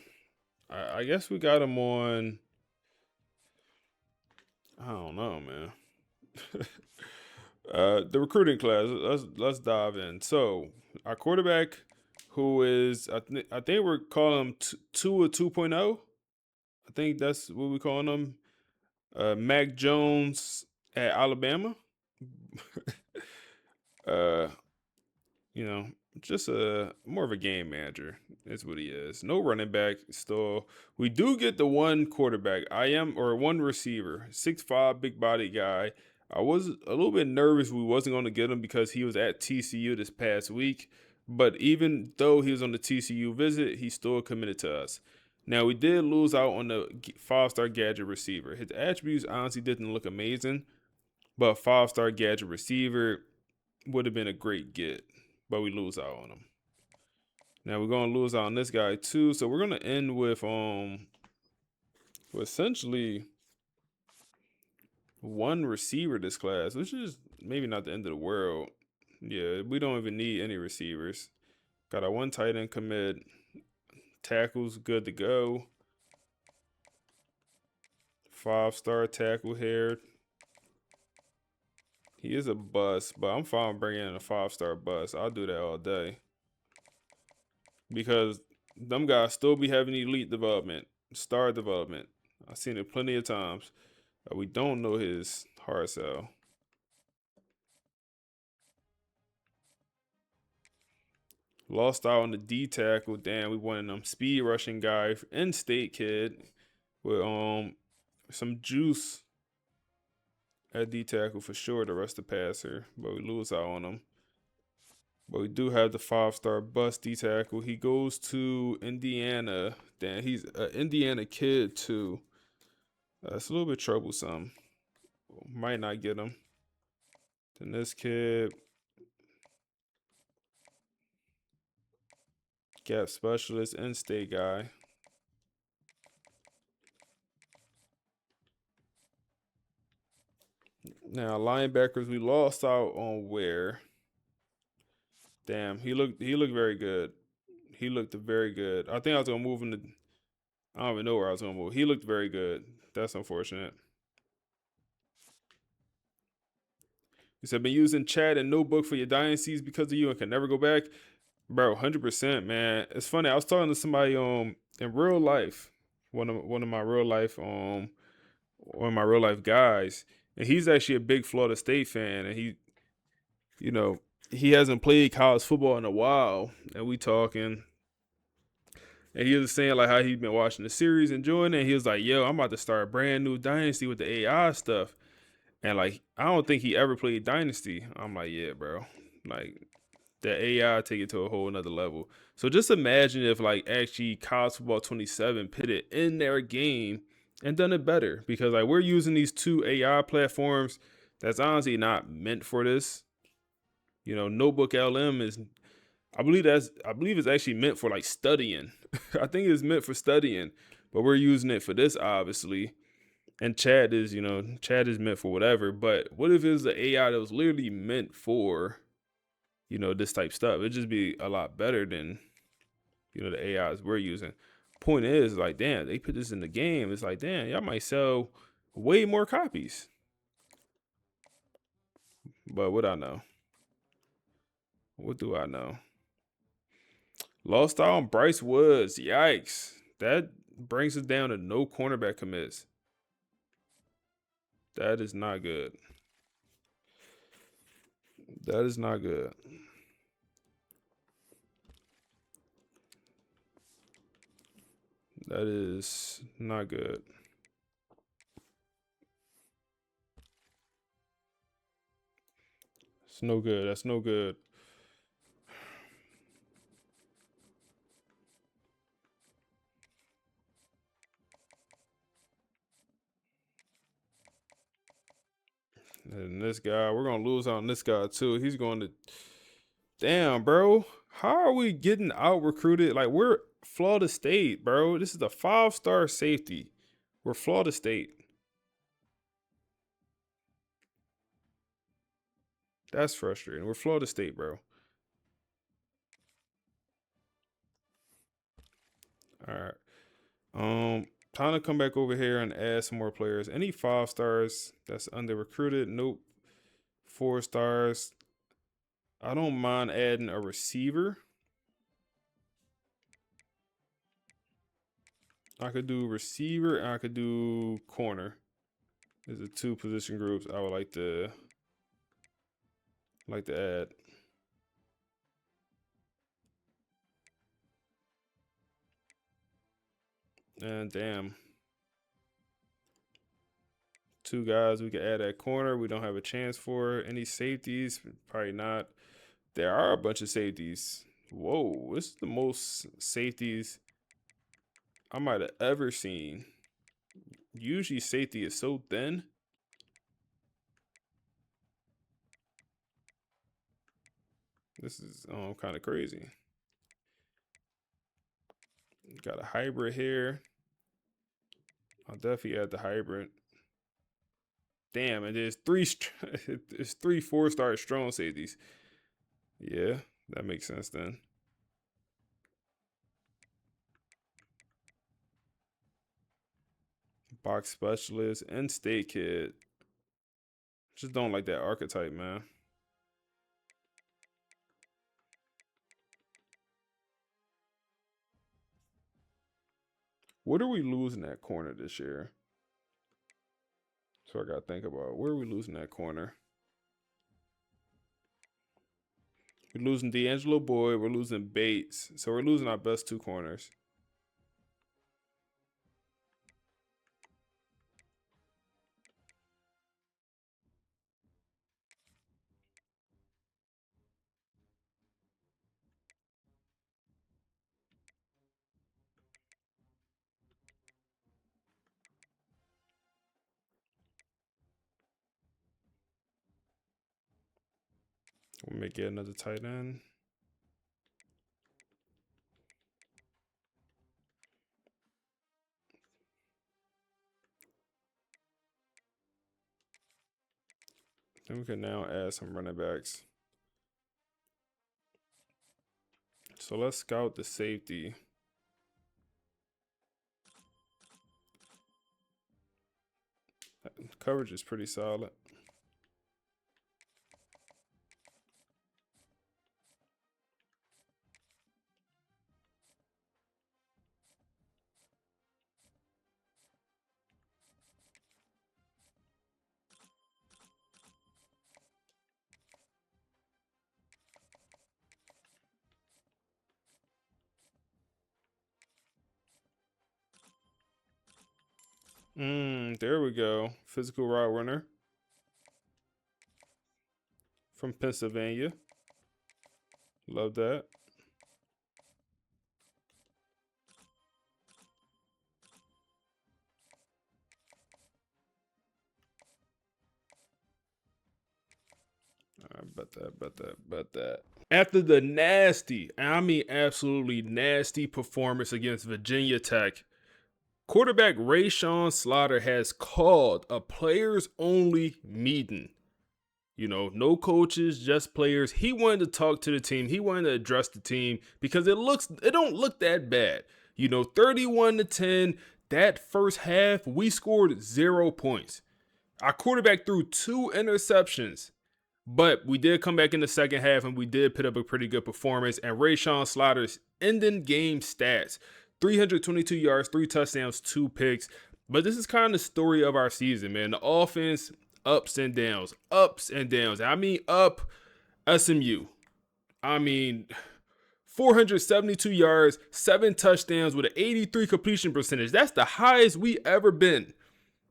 I guess we got him on. I don't know, man. The recruiting class. Let's dive in. So our quarterback, who is I think we're calling him Tua 2.0. I think that's what we're calling him. Mac Jones at Alabama. Just more of a game manager is what he is. No running back still. We do get the one quarterback. One receiver, 6'5", big body guy. I was a little bit nervous we wasn't going to get him because he was at TCU this past week. But even though he was on the TCU visit, he still committed to us. Now, we did lose out on the 5-star gadget receiver. His attributes honestly didn't look amazing, but 5-star gadget receiver would have been a great get. But we lose out on him. Now, we're going to lose out on this guy too. So we're going to end with essentially one receiver this class, which is maybe not the end of the world. Yeah, we don't even need any receivers. Got a 1 tight end commit. Tackles good to go. 5-star tackle here. He is a bust, but I'm fine bringing in a 5-star bust. I'll do that all day. Because them guys still be having elite development, star development. I've seen it plenty of times. We don't know his hard sell. Lost out on the D tackle. Damn, we wanted them speed rushing guy, in-state kid with some juice at D tackle for sure. The rest of the passer, but we lose out on him. But we do have the 5-star bust D tackle. He goes to Indiana. Damn, he's an Indiana kid too. That's a little bit troublesome. Might not get him. Then this kid, gap specialist, in-state guy. Now linebackers, we lost out on where. Damn, he looked very good. He looked very good. I think I was gonna move him to. I don't even know where I was gonna move. He looked very good. That's unfortunate. He said, been using chat and notebook for your dynasties because of you and can never go back. Bro, 100%, man. It's funny. I was talking to somebody in real life, one of my real life one of my real life guys, and he's actually a big Florida State fan, and he hasn't played college football in a while, and we talking, and he was saying like how he'd been watching the series, enjoying it. And he was like, "Yo, I'm about to start a brand new dynasty with the AI stuff," and like I don't think he ever played Dynasty. I'm like, "Yeah, bro, like." The AI take it to a whole nother level. So just imagine if like actually College Football 27 put it in their game and done it better. Because like we're using these 2 AI platforms that's honestly not meant for this. Notebook LM is I believe it's actually meant for like studying. I think it's meant for studying, but we're using it for this obviously. And chat is meant for whatever. But what if it's the AI that was literally meant for this type stuff? It'd just be a lot better than, the AIs we're using. Point is, like, damn, they put this in the game. It's like, damn, y'all might sell way more copies. But what I know? What do I know? Lost out on Bryce Woods. Yikes. That brings us down to no cornerback commits. That is not good. That is not good. That is not good. It's no good. That's no good. And this guy, we're going to lose on this guy too. He's going to. Damn, bro. How are we getting out recruited? Like, we're Florida State, bro. This is a 5-star safety. We're Florida State. That's frustrating. We're Florida State, bro. All right. Time to come back over here and add some more players. Any 5 stars that's under recruited? Nope. 4 stars. I don't mind adding a receiver. I could do receiver and I could do corner. These are 2 position groups I would like to add. And damn. 2 guys we can add at corner. We don't have a chance for any safeties. Probably not. There are a bunch of safeties. Whoa, this is the most safeties I might have ever seen. Usually safety is so thin. This is kind of crazy. Got a hybrid here. I'll definitely add the hybrid. Damn, and there's three 4-star strong safeties. Yeah, that makes sense then. Box specialist and state kid. Just don't like that archetype, man. What are we losing at corner this year? So I gotta think about, where are we losing that corner? We're losing D'Angelo Boyd. We're losing Bates. So we're losing our best 2 corners. We may get another tight end. Then we can now add some running backs. So let's scout the safety. Coverage is pretty solid. There we go. Physical route runner from Pennsylvania. Love that. Bet that. After the nasty, I mean absolutely nasty performance against Virginia Tech, quarterback Rashawn Slater has called a players-only meeting. You know, no coaches, just players. He wanted to talk to the team. He wanted to address the team because it don't look that bad. You know, 31-10. That first half, we scored 0 points. Our quarterback threw 2 interceptions. But we did come back in the second half and we did put up a pretty good performance. And Rashawn Slater's ending game stats: 322 yards, 3 touchdowns, 2 picks. But this is kind of the story of our season, man. The offense, ups and downs, ups and downs. I mean, up SMU. I mean, 472 yards, 7 touchdowns with an 83 completion percentage. That's the highest we ever been.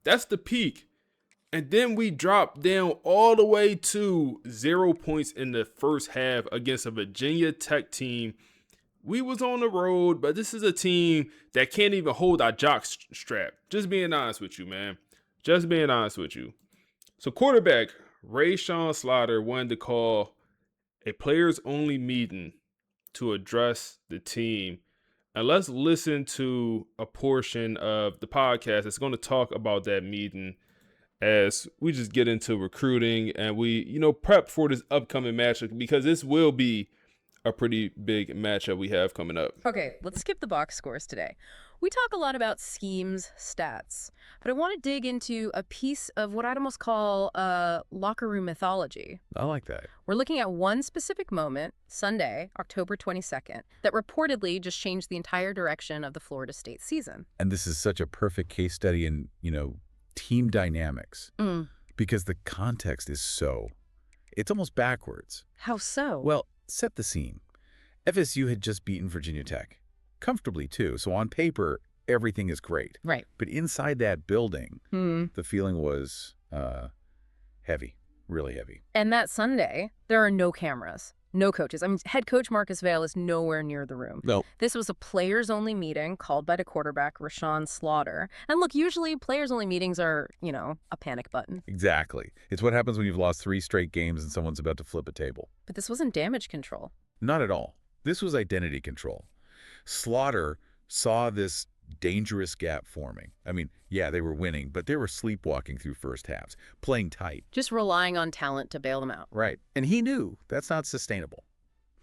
That's the peak. And then we dropped down all the way to 0 points in the first half against a Virginia Tech team. We was on the road, but this is a team that can't even hold our jock strap. Just being honest with you, man. Just being honest with you. So quarterback Rashawn Slater wanted to call a players-only meeting to address the team. And let's listen to a portion of the podcast that's going to talk about that meeting as we just get into recruiting and we, prep for this upcoming matchup, because this will be a pretty big matchup we have coming up. Okay, let's skip the box scores today. We talk a lot about schemes, stats, but I want to dig into a piece of what I'd almost call locker room mythology. I like that. We're looking at one specific moment, Sunday, October 22nd, that reportedly just changed the entire direction of the Florida State season. And this is such a perfect case study in, team dynamics, because the context is it's almost backwards. How so? Well, set the scene. FSU had just beaten Virginia Tech, comfortably too. So on paper, everything is great. Right. But inside that building, the feeling was heavy, really heavy. And that Sunday, there are no cameras, no coaches. I mean, head coach Marcus Vail is nowhere near the room. No. This was a players-only meeting called by the quarterback, Rashawn Slaughter. And look, usually players-only meetings are, a panic button. Exactly. It's what happens when you've lost 3 straight games and someone's about to flip a table. But this wasn't damage control. Not at all. This was identity control. Slaughter saw this dangerous gap forming. I mean, yeah, they were winning, but they were sleepwalking through first halves, playing tight. Just relying on talent to bail them out. Right. And he knew that's not sustainable.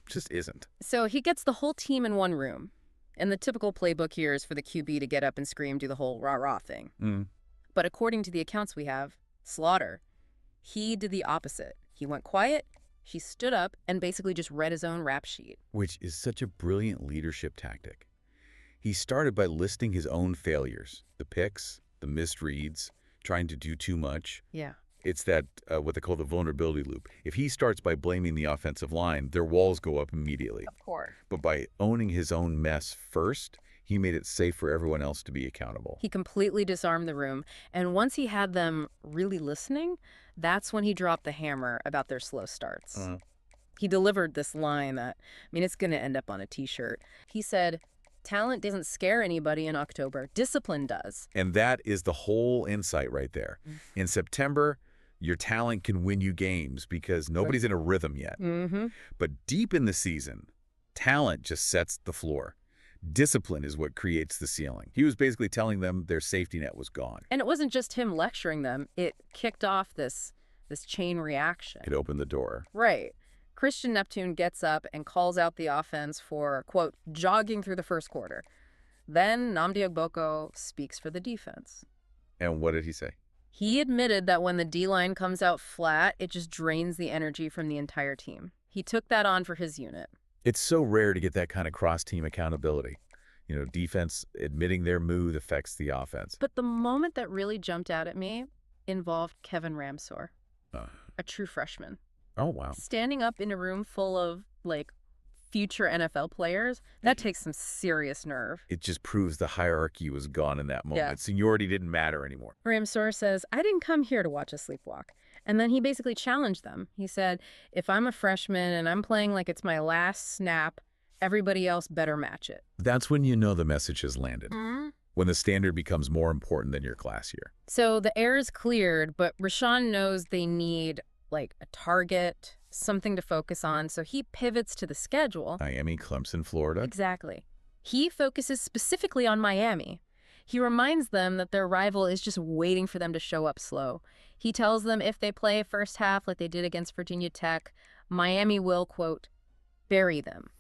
Just isn't. So he gets the whole team in one room. And the typical playbook here is for the QB to get up and scream, do the whole rah-rah thing. But according to the accounts we have, Slaughter, he did the opposite. He went quiet, he stood up, and basically just read his own rap sheet. Which is such a brilliant leadership tactic. He started by listing his own failures, the picks, the missed reads, trying to do too much. Yeah. It's that, what they call the vulnerability loop. If he starts by blaming the offensive line, their walls go up immediately. Of course. But by owning his own mess first, he made it safe for everyone else to be accountable. He completely disarmed the room. And once he had them really listening, that's when he dropped the hammer about their slow starts. He delivered this line that, it's going to end up on a T-shirt. He said, "Talent doesn't scare anybody in October. Discipline does." And that is the whole insight right there. In September, your talent can win you games because nobody's in a rhythm yet. But deep in the season, talent just sets the floor. Discipline is what creates the ceiling. He was basically telling them their safety net was gone. And it wasn't just him lecturing them. It kicked off this chain reaction. It opened the door. Right. Christian Neptune gets up and calls out the offense for, quote, jogging through the first quarter. Then Nnamdi Ogboko speaks for the defense. And what did he say? He admitted that when the D-line comes out flat, it just drains the energy from the entire team. He took that on for his unit. It's so rare to get that kind of cross-team accountability. Defense admitting their mood affects the offense. But the moment that really jumped out at me involved Kevin Ramsor, a true freshman. Oh, wow. Standing up in a room full of, future NFL players, that takes some serious nerve. It just proves the hierarchy was gone in that moment. Yeah. Seniority didn't matter anymore. Ramsor says, "I didn't come here to watch a sleepwalk." And then he basically challenged them. He said, "If I'm a freshman and I'm playing like it's my last snap, everybody else better match it." That's when you know the message has landed. When the standard becomes more important than your class year. So the air is cleared, but Rashawn knows they need a target, something to focus on, so he pivots to the schedule. Miami, Clemson, Florida. Exactly. He focuses specifically on Miami. He reminds them that their rival is just waiting for them to show up slow. He tells them if they play first half like they did against Virginia Tech, Miami will, quote, bury them.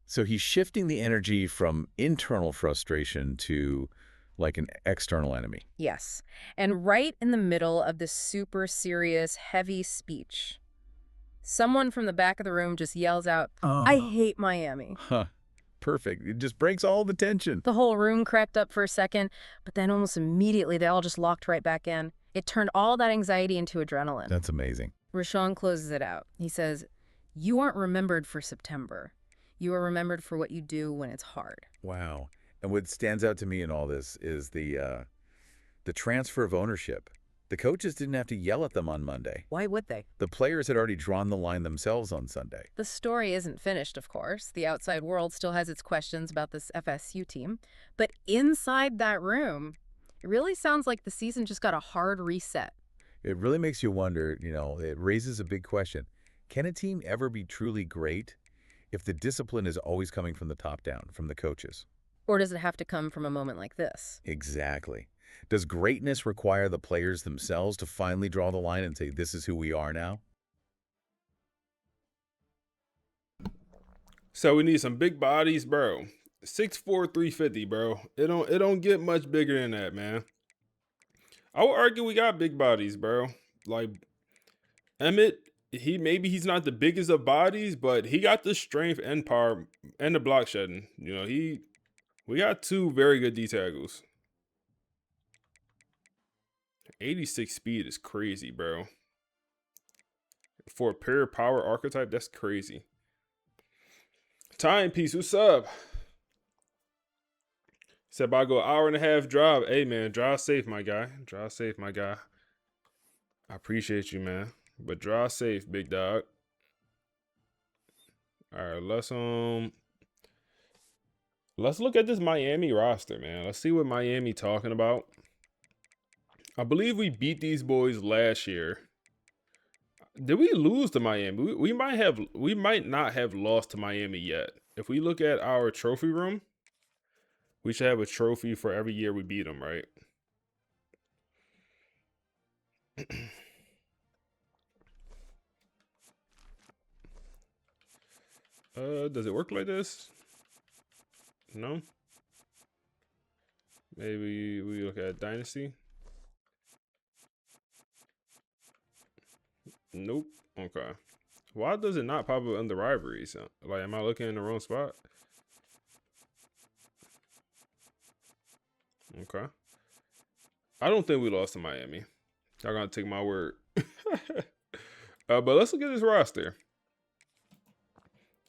So he's shifting the energy from internal frustration to an external enemy. Yes. And right in the middle of this super serious, heavy speech, someone from the back of the room just yells out, "I hate Miami." Perfect. It just breaks all the tension. The whole room cracked up for a second, but then almost immediately they all just locked right back in. It turned all that anxiety into adrenaline. That's amazing. Rashawn closes it out. He says, "You aren't remembered for September. You are remembered for what you do when it's hard." Wow. And what stands out to me in all this is the transfer of ownership. The coaches didn't have to yell at them on Monday. Why would they? The players had already drawn the line themselves on Sunday. The story isn't finished, of course. The outside world still has its questions about this FSU team. But inside that room, it really sounds like the season just got a hard reset. It really makes you wonder, it raises a big question. Can a team ever be truly great if the discipline is always coming from the top down, from the coaches? Or does it have to come from a moment like this? Exactly. Does greatness require the players themselves to finally draw the line and say, this is who we are now? So we need some big bodies, bro. 6'4", 350, bro. It don't get much bigger than that, man. I would argue we got big bodies, bro. Emmett, he's not the biggest of bodies, but he got the strength and power and the block shedding. We got 2 very good D tackles. 86 speed is crazy, bro. For a pure power archetype, that's crazy. Timepiece, what's up? Said about to go hour and a half drive. Hey, man, drive safe, my guy. Drive safe, my guy. I appreciate you, man. But drive safe, big dog. All right, let's look at this Miami roster, man. Let's see what Miami talking about. I believe we beat these boys last year. Did we lose to Miami? We might not have lost to Miami yet. If we look at our trophy room, we should have a trophy for every year we beat them, right? Does it work like this? No? Maybe we look at Dynasty. Nope. Okay. Why does it not pop up under Rivalries? Like, am I looking in the wrong spot? Okay. I don't think we lost to Miami. Y'all gonna take my word. But let's look at this roster.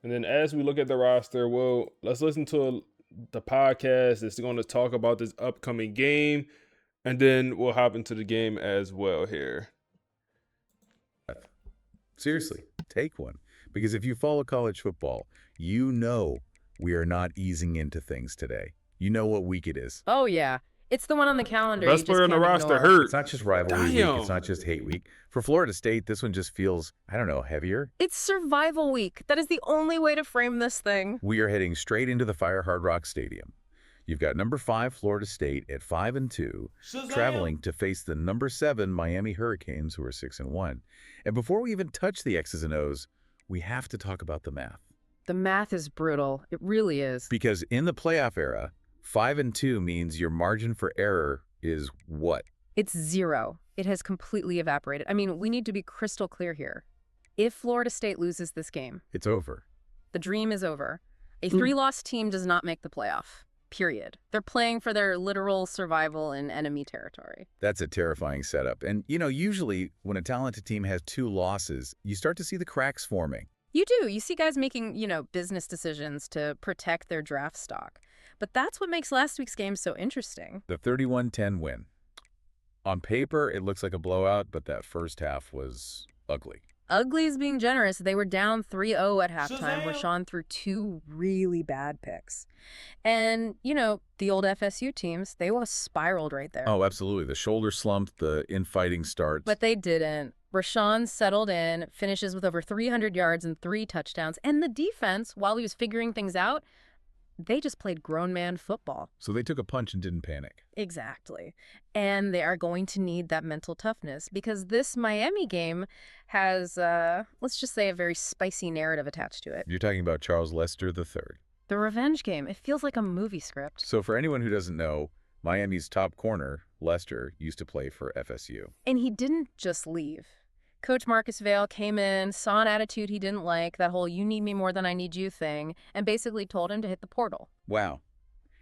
And then as we look at the roster, well, let's listen to the podcast that's going to talk about this upcoming game. And then we'll hop into the game as well here. Seriously, take one. Because if you follow college football, you know we are not easing into things today. You know what week it is. Oh, yeah. It's the one on the calendar. Best player on the roster hurt. It's not just rivalry week. It's not just hate week. For Florida State, this one just feels, I don't know, heavier. It's survival week. That is the only way to frame this thing. We are heading straight into the Fire Hard Rock Stadium. You've got number 5 Florida State at 5-2, traveling to face the number 7 Miami Hurricanes, who are 6-1. And before we even touch the X's and O's, we have to talk about the math. The math is brutal. It really is. Because in the playoff era, 5-2 means your margin for error is what? It's 0. It has completely evaporated. I mean, we need to be crystal clear here. If Florida State loses this game, it's over. The dream is over. A 3-loss team does not make the playoff. Period. They're playing for their literal survival in enemy territory. That's a terrifying setup. And, you know, usually when a talented team has 2 losses, you start to see the cracks forming. You do. You see guys making, business decisions to protect their draft stock. But that's what makes last week's game so interesting. The 31-10 win. On paper, it looks like a blowout, but that first half was ugly. Ugly is being generous. They were down 3-0 at halftime. Rashawn threw 2 really bad picks. And, the old FSU teams, they was spiraled right there. Oh, absolutely. The shoulder slumped, the infighting starts. But they didn't. Rashawn settled in, finishes with over 300 yards and 3 touchdowns. And the defense, while he was figuring things out, they just played grown man football. So they took a punch and didn't panic. Exactly. And they are going to need that mental toughness because this Miami game has, let's just say, a very spicy narrative attached to it. You're talking about Charles Lester III. The revenge game. It feels like a movie script. So for anyone who doesn't know, Miami's top corner, Lester, used to play for FSU. And he didn't just leave. Coach Marcus Vail came in, saw an attitude he didn't like, that whole you need me more than I need you thing, and basically told him to hit the portal. Wow.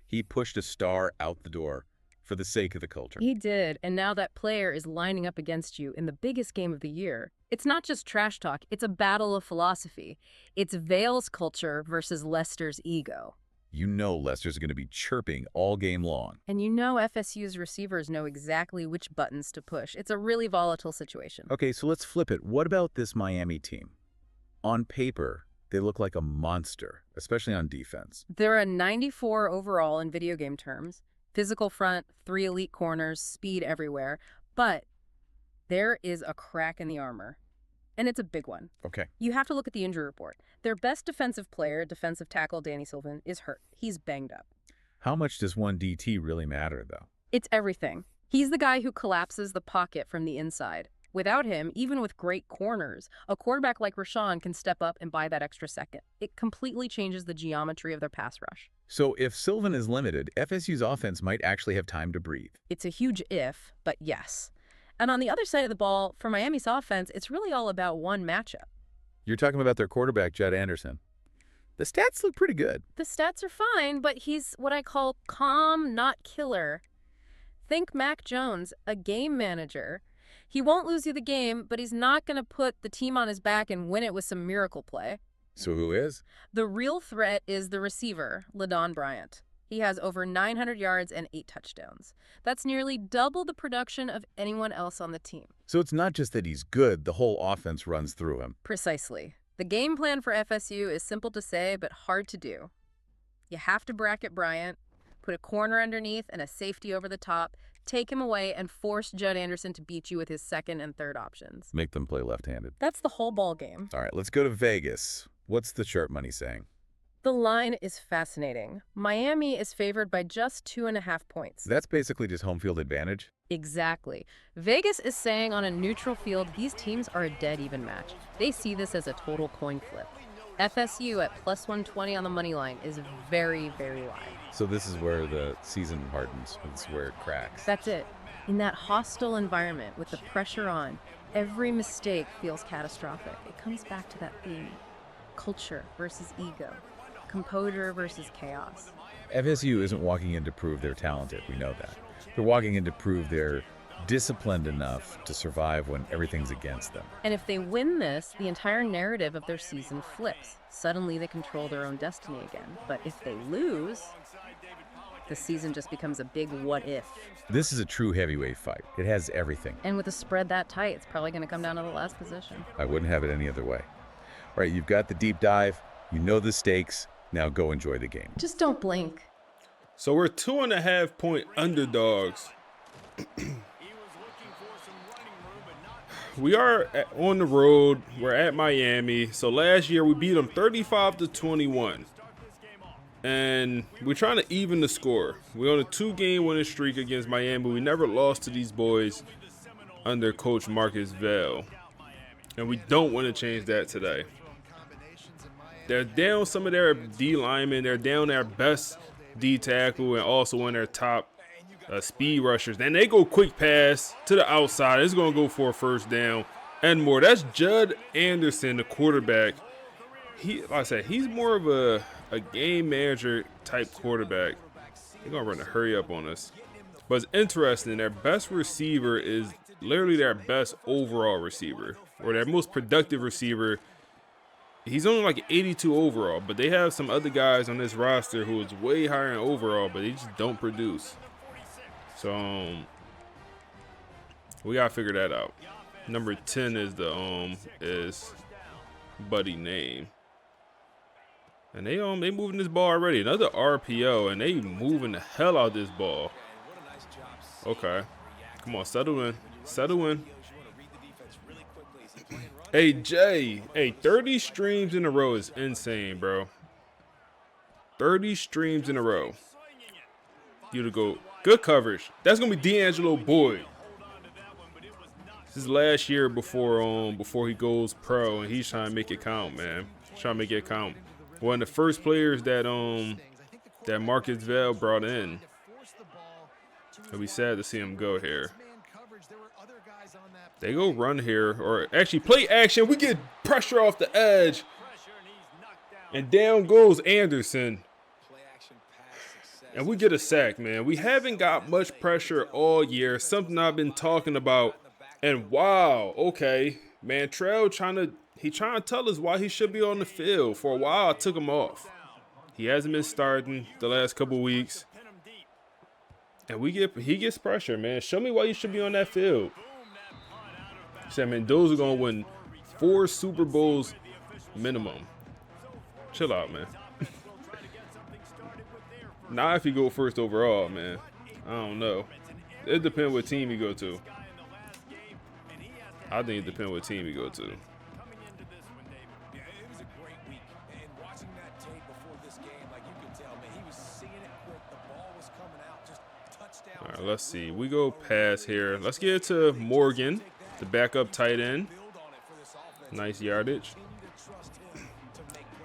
He pushed a star out the door for the sake of the culture. He did, and now that player is lining up against you in the biggest game of the year. It's not just trash talk, it's a battle of philosophy. It's Vail's culture versus Lester's ego. You know Lester's going to be chirping all game long. And FSU's receivers know exactly which buttons to push. It's a really volatile situation. Okay, so let's flip it. What about this Miami team? On paper, they look like a monster, especially on defense. They're a 94 overall in video game terms. Physical front, 3 elite corners, speed everywhere. But there is a crack in the armor. And it's a big one. Okay. You have to look at the injury report. Their best defensive player, defensive tackle Danny Sylvan, is hurt. He's banged up. How much does one DT really matter, though? It's everything. He's the guy who collapses the pocket from the inside. Without him, even with great corners, a quarterback like Rashawn can step up and buy that extra second. It completely changes the geometry of their pass rush. So if Sylvan is limited, FSU's offense might actually have time to breathe. It's a huge if, but yes. And on the other side of the ball, for Miami's offense, it's really all about one matchup. You're talking about their quarterback, Judd Anderson. The stats look pretty good. The stats are fine, but he's what I call calm, not killer. Think Mac Jones, a game manager. He won't lose you the game, but he's not going to put the team on his back and win it with some miracle play. So who is? The real threat is the receiver, LaDon Bryant. He has over 900 yards and 8 touchdowns. That's nearly double the production of anyone else on the team. So it's not just that he's good, the whole offense runs through him. Precisely. The game plan for FSU is simple to say, but hard to do. You have to bracket Bryant, put a corner underneath and a safety over the top, take him away, and force Judd Anderson to beat you with his second and third options. Make them play left-handed. That's the whole ball game. All right, let's go to Vegas. What's the sharp money saying? The line is fascinating. Miami is favored by just 2.5 points. That's basically just home field advantage? Exactly. Vegas is saying on a neutral field, these teams are a dead even match. They see this as a total coin flip. FSU at plus 120 on the money line is very, very wide. So this is where the season hardens. This is where it cracks. That's it. In that hostile environment with the pressure on, every mistake feels catastrophic. It comes back to that theme. Culture versus ego. Composure versus chaos. FSU isn't walking in to prove they're talented. We know that. They're walking in to prove they're disciplined enough to survive when everything's against them. And if they win this, the entire narrative of their season flips. Suddenly they control their own destiny again. But if they lose, the season just becomes a big what if. This is a true heavyweight fight. It has everything. And with a spread that tight, it's probably going to come down to the last position. I wouldn't have it any other way. All right, you've got the deep dive. You know the stakes. Now go enjoy the game. Just don't blink. So we're 2.5 point underdogs. We are on the road. We're at Miami. So last year we beat them 35-21. And we're trying to even the score. We're on a 2-game winning streak against Miami. We never lost to these boys under Coach Marcus Vail. And we don't want to change that today. They're down some of their D linemen. They're down their best D tackle and also one of their top speed rushers. Then they go quick pass to the outside. It's going to go for a first down and more. That's Judd Anderson, the quarterback. Like I said, he's more of a game manager type quarterback. They're going to run a hurry up on us. But it's interesting. Their best receiver is literally their best overall receiver, or their most productive receiver. He's only like 82 overall, but they have some other guys on this roster who is way higher in overall, but they just don't produce. So we gotta figure that out. Number 10 is the is Buddy name, and they moving this ball already. Another RPO, and they moving the hell out of this ball. Okay, come on, settle in, settle in. Hey, Jay. Hey, 30 streams in a row is insane, bro. 30 streams in a row. You to go. Good coverage. That's going to be D'Angelo Boyd. This is last year before he goes pro, and he's trying to make it count, man. He's trying to make it count. One of the first players that Marcus Vail brought in. It'll be sad to see him go here. They go run here, or actually play action. We get pressure off the edge. And down goes Anderson. And we get a sack, man. We haven't got much pressure all year. Something I've been talking about. And wow, okay. Man, Trell trying to tell us why he should be on the field. For a while, I took him off. He hasn't been starting the last couple weeks. And he gets pressure, man. Show me why you should be on that field. Said, man, those are going to win 4 Super Bowls minimum. Chill out, man. Not if you go first overall, man. I don't know. It depends what team you go to. I think it depends what team you go to. All right, let's see. We go pass here. Let's get it to Morgan, the backup tight end. Nice yardage.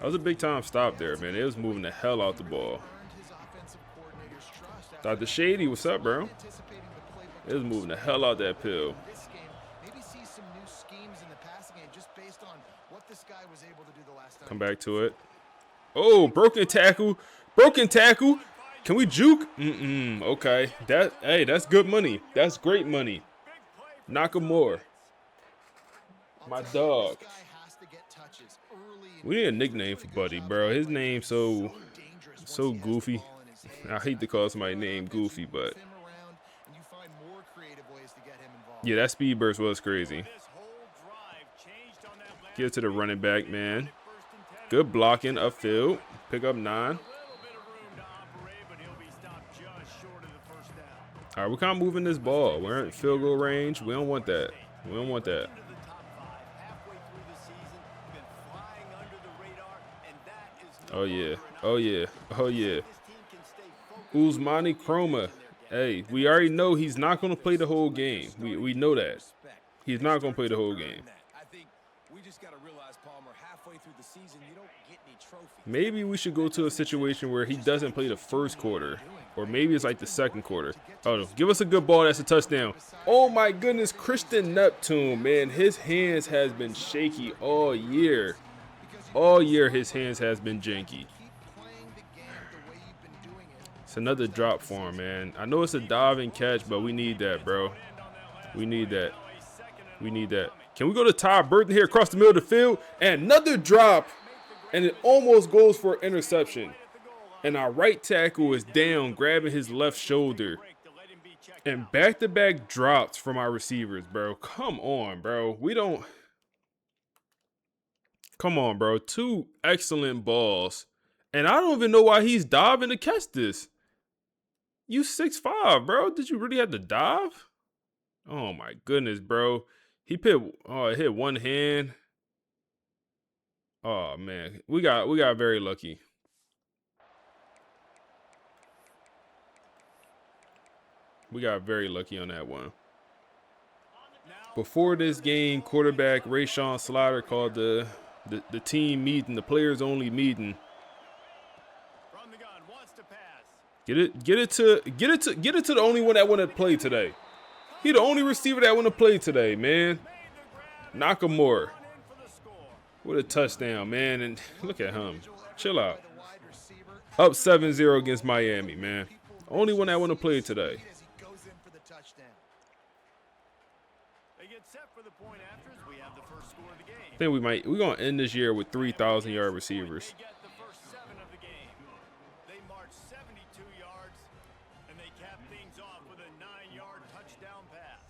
That was a big time stop there, man. It was moving the hell out the ball. Dr. Shady, what's up, bro? It was moving the hell out that pill. Come back to it. Oh, broken tackle. Broken tackle. Can we juke? Okay. That's good money. That's great money. Nakamura. My dog. We need a nickname for Buddy, bro. His name's so goofy. I hate to call somebody name Goofy, but yeah, that speed burst was crazy. Get it to the running back, man. Good blocking upfield. Pick up 9. All right, we're kind of moving this ball. We're in field goal range. We don't want that. We don't want that. Oh, yeah. Oh, yeah. Oh, yeah. Usmani Chroma. Hey, we already know he's not going to play the whole game. We know that. He's not going to play the whole game. Maybe we should go to a situation where he doesn't play the first quarter. Or maybe it's like the second quarter. Oh, give us a good ball. That's a touchdown. Oh, my goodness. Christian Neptune, man. His hands has been shaky all year. All year his hands has been janky. It's another drop for him, man. I know it's a dive and catch, but we need that, bro. We need that. We need that. Can we go to Ty Burton here across the middle of the field? And another drop. And it almost goes for an interception. And our right tackle is down, grabbing his left shoulder. And back-to-back drops from our receivers, bro. Come on, bro. We don't... Come on, bro. 2 excellent balls. And I don't even know why he's diving to catch this. You 6'5", bro. Did you really have to dive? Oh, my goodness, bro. He hit one hand. Oh, man. We got very lucky. We got very lucky on that one. Before this game, quarterback Rayshawn Slater called the team meeting, the players only meeting. Get it to the only one that want to play today. He the only receiver that want to play today, man. Nakamura with a touchdown, man, and look at him. Chill out. Up 7-0 against Miami, man. Only one that want to play today. I think we're gonna end this year with 3,000-yard receivers. They marched 72 yards, and they capped things off with a 9-yard touchdown pass.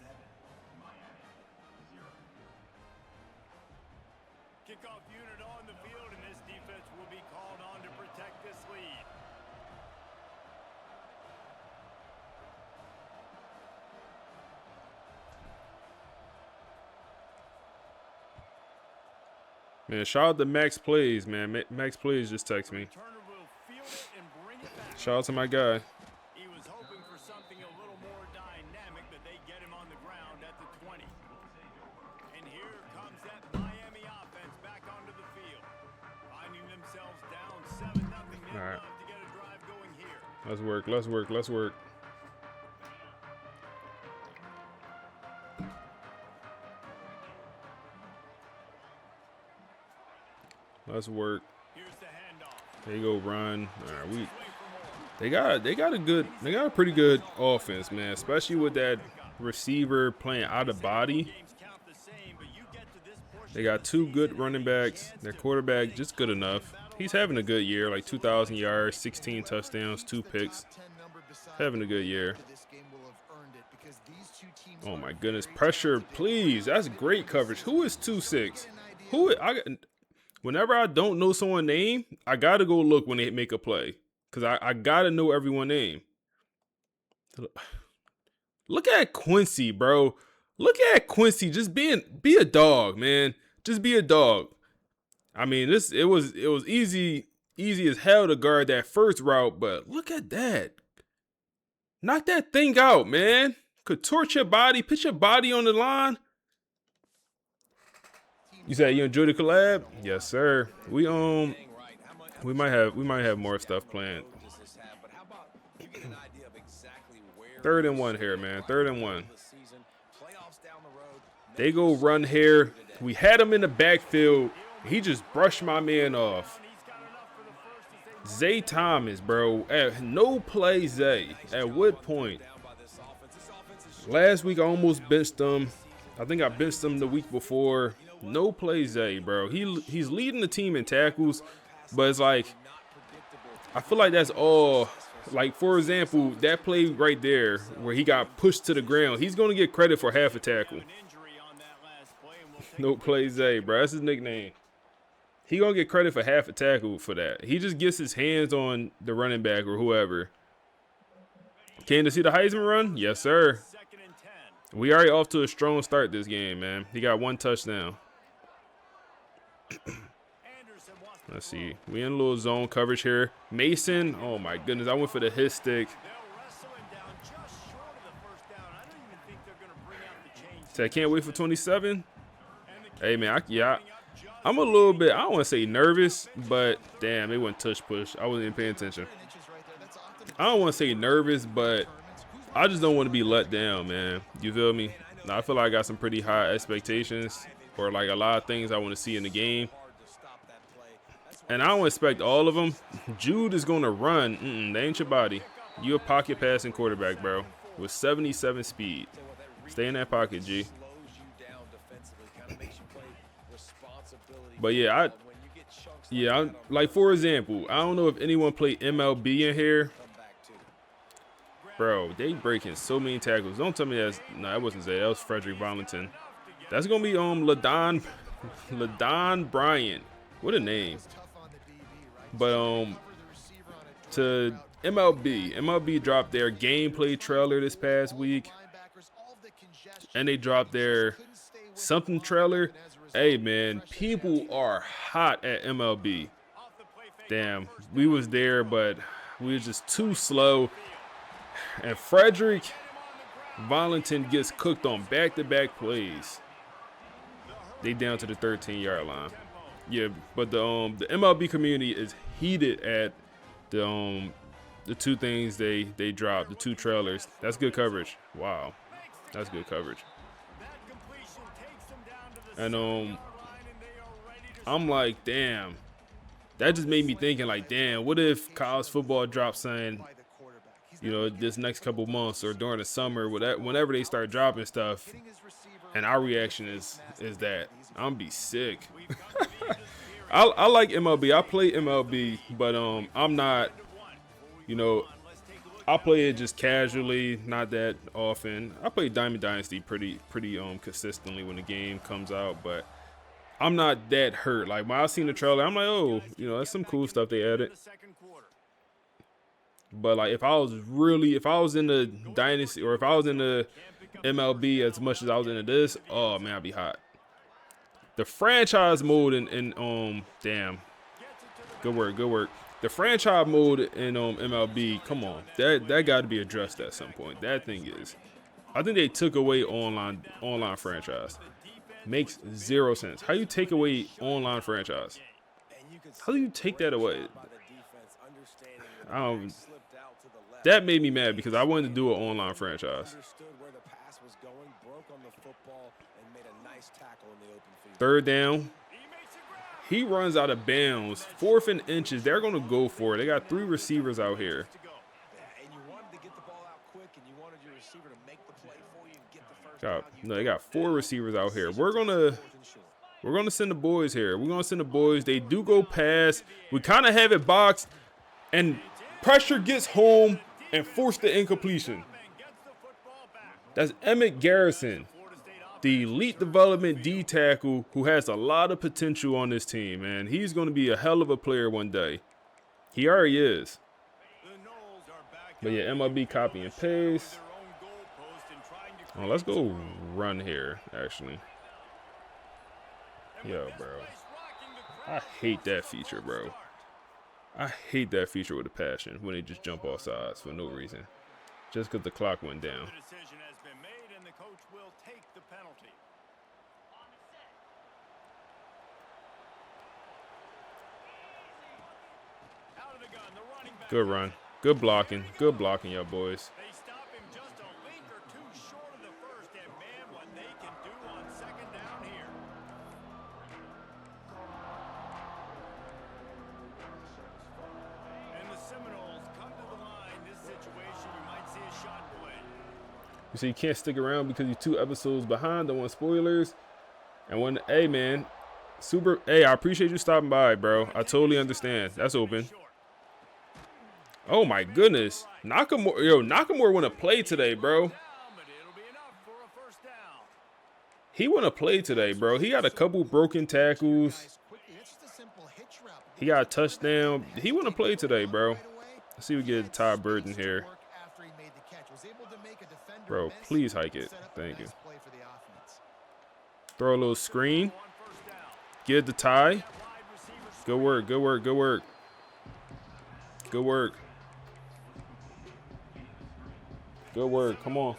Kickoff unit on the field, and this defense will be called on to protect this lead. Man, shout out to Max Plays, man. Max Plays just text me. Shout out to my guy. He was hoping for something a little more dynamic, but they get him on the ground at the 20. And here comes that Miami offense back onto the field. Finding themselves down 7-0. All right. To get a drive going here. Let's work. Let's work. Let's work. Let's work. There you go, run. All right, they got a pretty good offense, man. Especially with that receiver playing out of body. They got 2 good running backs. Their quarterback just good enough. He's having a good year, like 2,000 yards, 16 touchdowns, 2 picks. Having a good year. Oh my goodness, pressure, please. That's great coverage. Who is 2-6? Whenever I don't know someone's name, I got to go look when they make a play. Because I got to know everyone's name. Look at Quincy, bro. Look at Quincy. Just be a dog, man. Just be a dog. I mean, it was easy as hell to guard that first route, but look at that. Knock that thing out, man. Contort your body, put your body on the line. You said you enjoyed the collab? Yes, sir. We might have more stuff planned. 3rd and 1 here, man. 3rd and 1. They go run here. We had him in the backfield. He just brushed my man off. Zay Thomas, bro. No play, Zay. At what point? Last week I almost benched him. I think I benched him the week before. No play, Zay, bro. He's leading the team in tackles, but it's like I feel like that's all like, for example, that play right there where he got pushed to the ground, he's going to get credit for half a tackle. No plays, bro. That's his nickname. He going to get credit for half a tackle for that. He just gets his hands on the running back or whoever. Came to see the Heisman run? Yes, sir. We already off to a strong start this game, man. He got 1 touchdown. Let's see. We in a little zone coverage here. Mason. Oh, my goodness. I went for the hit stick. So I can't wait for 27. Hey, man. I'm a little bit, I don't want to say nervous, but damn, it went tush push. I wasn't even paying attention. I don't want to say nervous, but I just don't want to be let down, man. You feel me? Now, I feel like I got some pretty high expectations or like a lot of things I want to see in the game. And I don't expect all of them. Jude is going to run. They ain't your body. You a pocket passing quarterback, bro, with 77 speed. Stay in that pocket, G. But yeah, I'm like, for example, I don't know if anyone played MLB in here. Bro, they breaking so many tackles. Don't tell me that's, no, that wasn't Zay. That was Frederick Valentin. That's going to be LaDon Bryant. What a name. But to MLB dropped their gameplay trailer this past week. And they dropped their something trailer. Hey, man, people are hot at MLB. Damn, we was there, but we was just too slow. And Frederick Valentin gets cooked on back-to-back plays. They down to the 13-yard line. Yeah, but the MLB community is heated at the 2 things they dropped, the 2 trailers. That's good coverage. Wow, that's good coverage. And I'm like, damn. That just made me thinking, like, damn, what if college football drops saying, you know, this next couple months or during the summer, whenever they start dropping stuff, and our reaction is that I'm gonna be sick. I like MLB. I play MLB, but I'm not, you know, I play it just casually, not that often. I play Dynasty pretty consistently when the game comes out, but I'm not that hurt. Like, when I seen the trailer, I'm like, oh, you know, that's some cool stuff they added. But like, if I was in the Dynasty or if I was in the MLB as much as I was into this, oh man, I'd be hot. The franchise mode in damn, good work. The franchise mode in MLB, come on, that got to be addressed at some point. That thing is, I think they took away online franchise. Makes 0 sense. How you take away online franchise? How do you take that away? That made me mad because I wanted to do an online franchise. 3rd down. He runs out of bounds. 4th and inches. They're going to go for it. They got 3 receivers out here. No, they got 4 receivers out here. We're gonna send the boys here. We're gonna send the boys. They do go past. We kind of have it boxed, and pressure gets home and forced the incompletion. That's Emmett Garrison, the elite development D tackle who has a lot of potential on this team, man. He's going to be a hell of a player one day. He already is. But yeah, MLB copy and paste. Oh, let's go run here, actually. Yo, bro. I hate that feature, bro. I hate that feature with a passion when they just jump off sides for no reason. Just because the clock went down. Good run. Good blocking. Good blocking, y'all boys. You see, you can't stick around because you're 2 episodes behind. Don't want spoilers. And when, hey, man, hey, I appreciate you stopping by, bro. I totally understand. That's open. Oh my goodness. Nakamura want to play today, bro. He want to play today, bro. He got a couple broken tackles. He got a touchdown. He want to play today, bro. Let's see if we get Ty Burton here. Bro, please hike it. Thank you. Throw a little screen. Get the tie. Good work, good work, good work. Good work. Good work. Come on.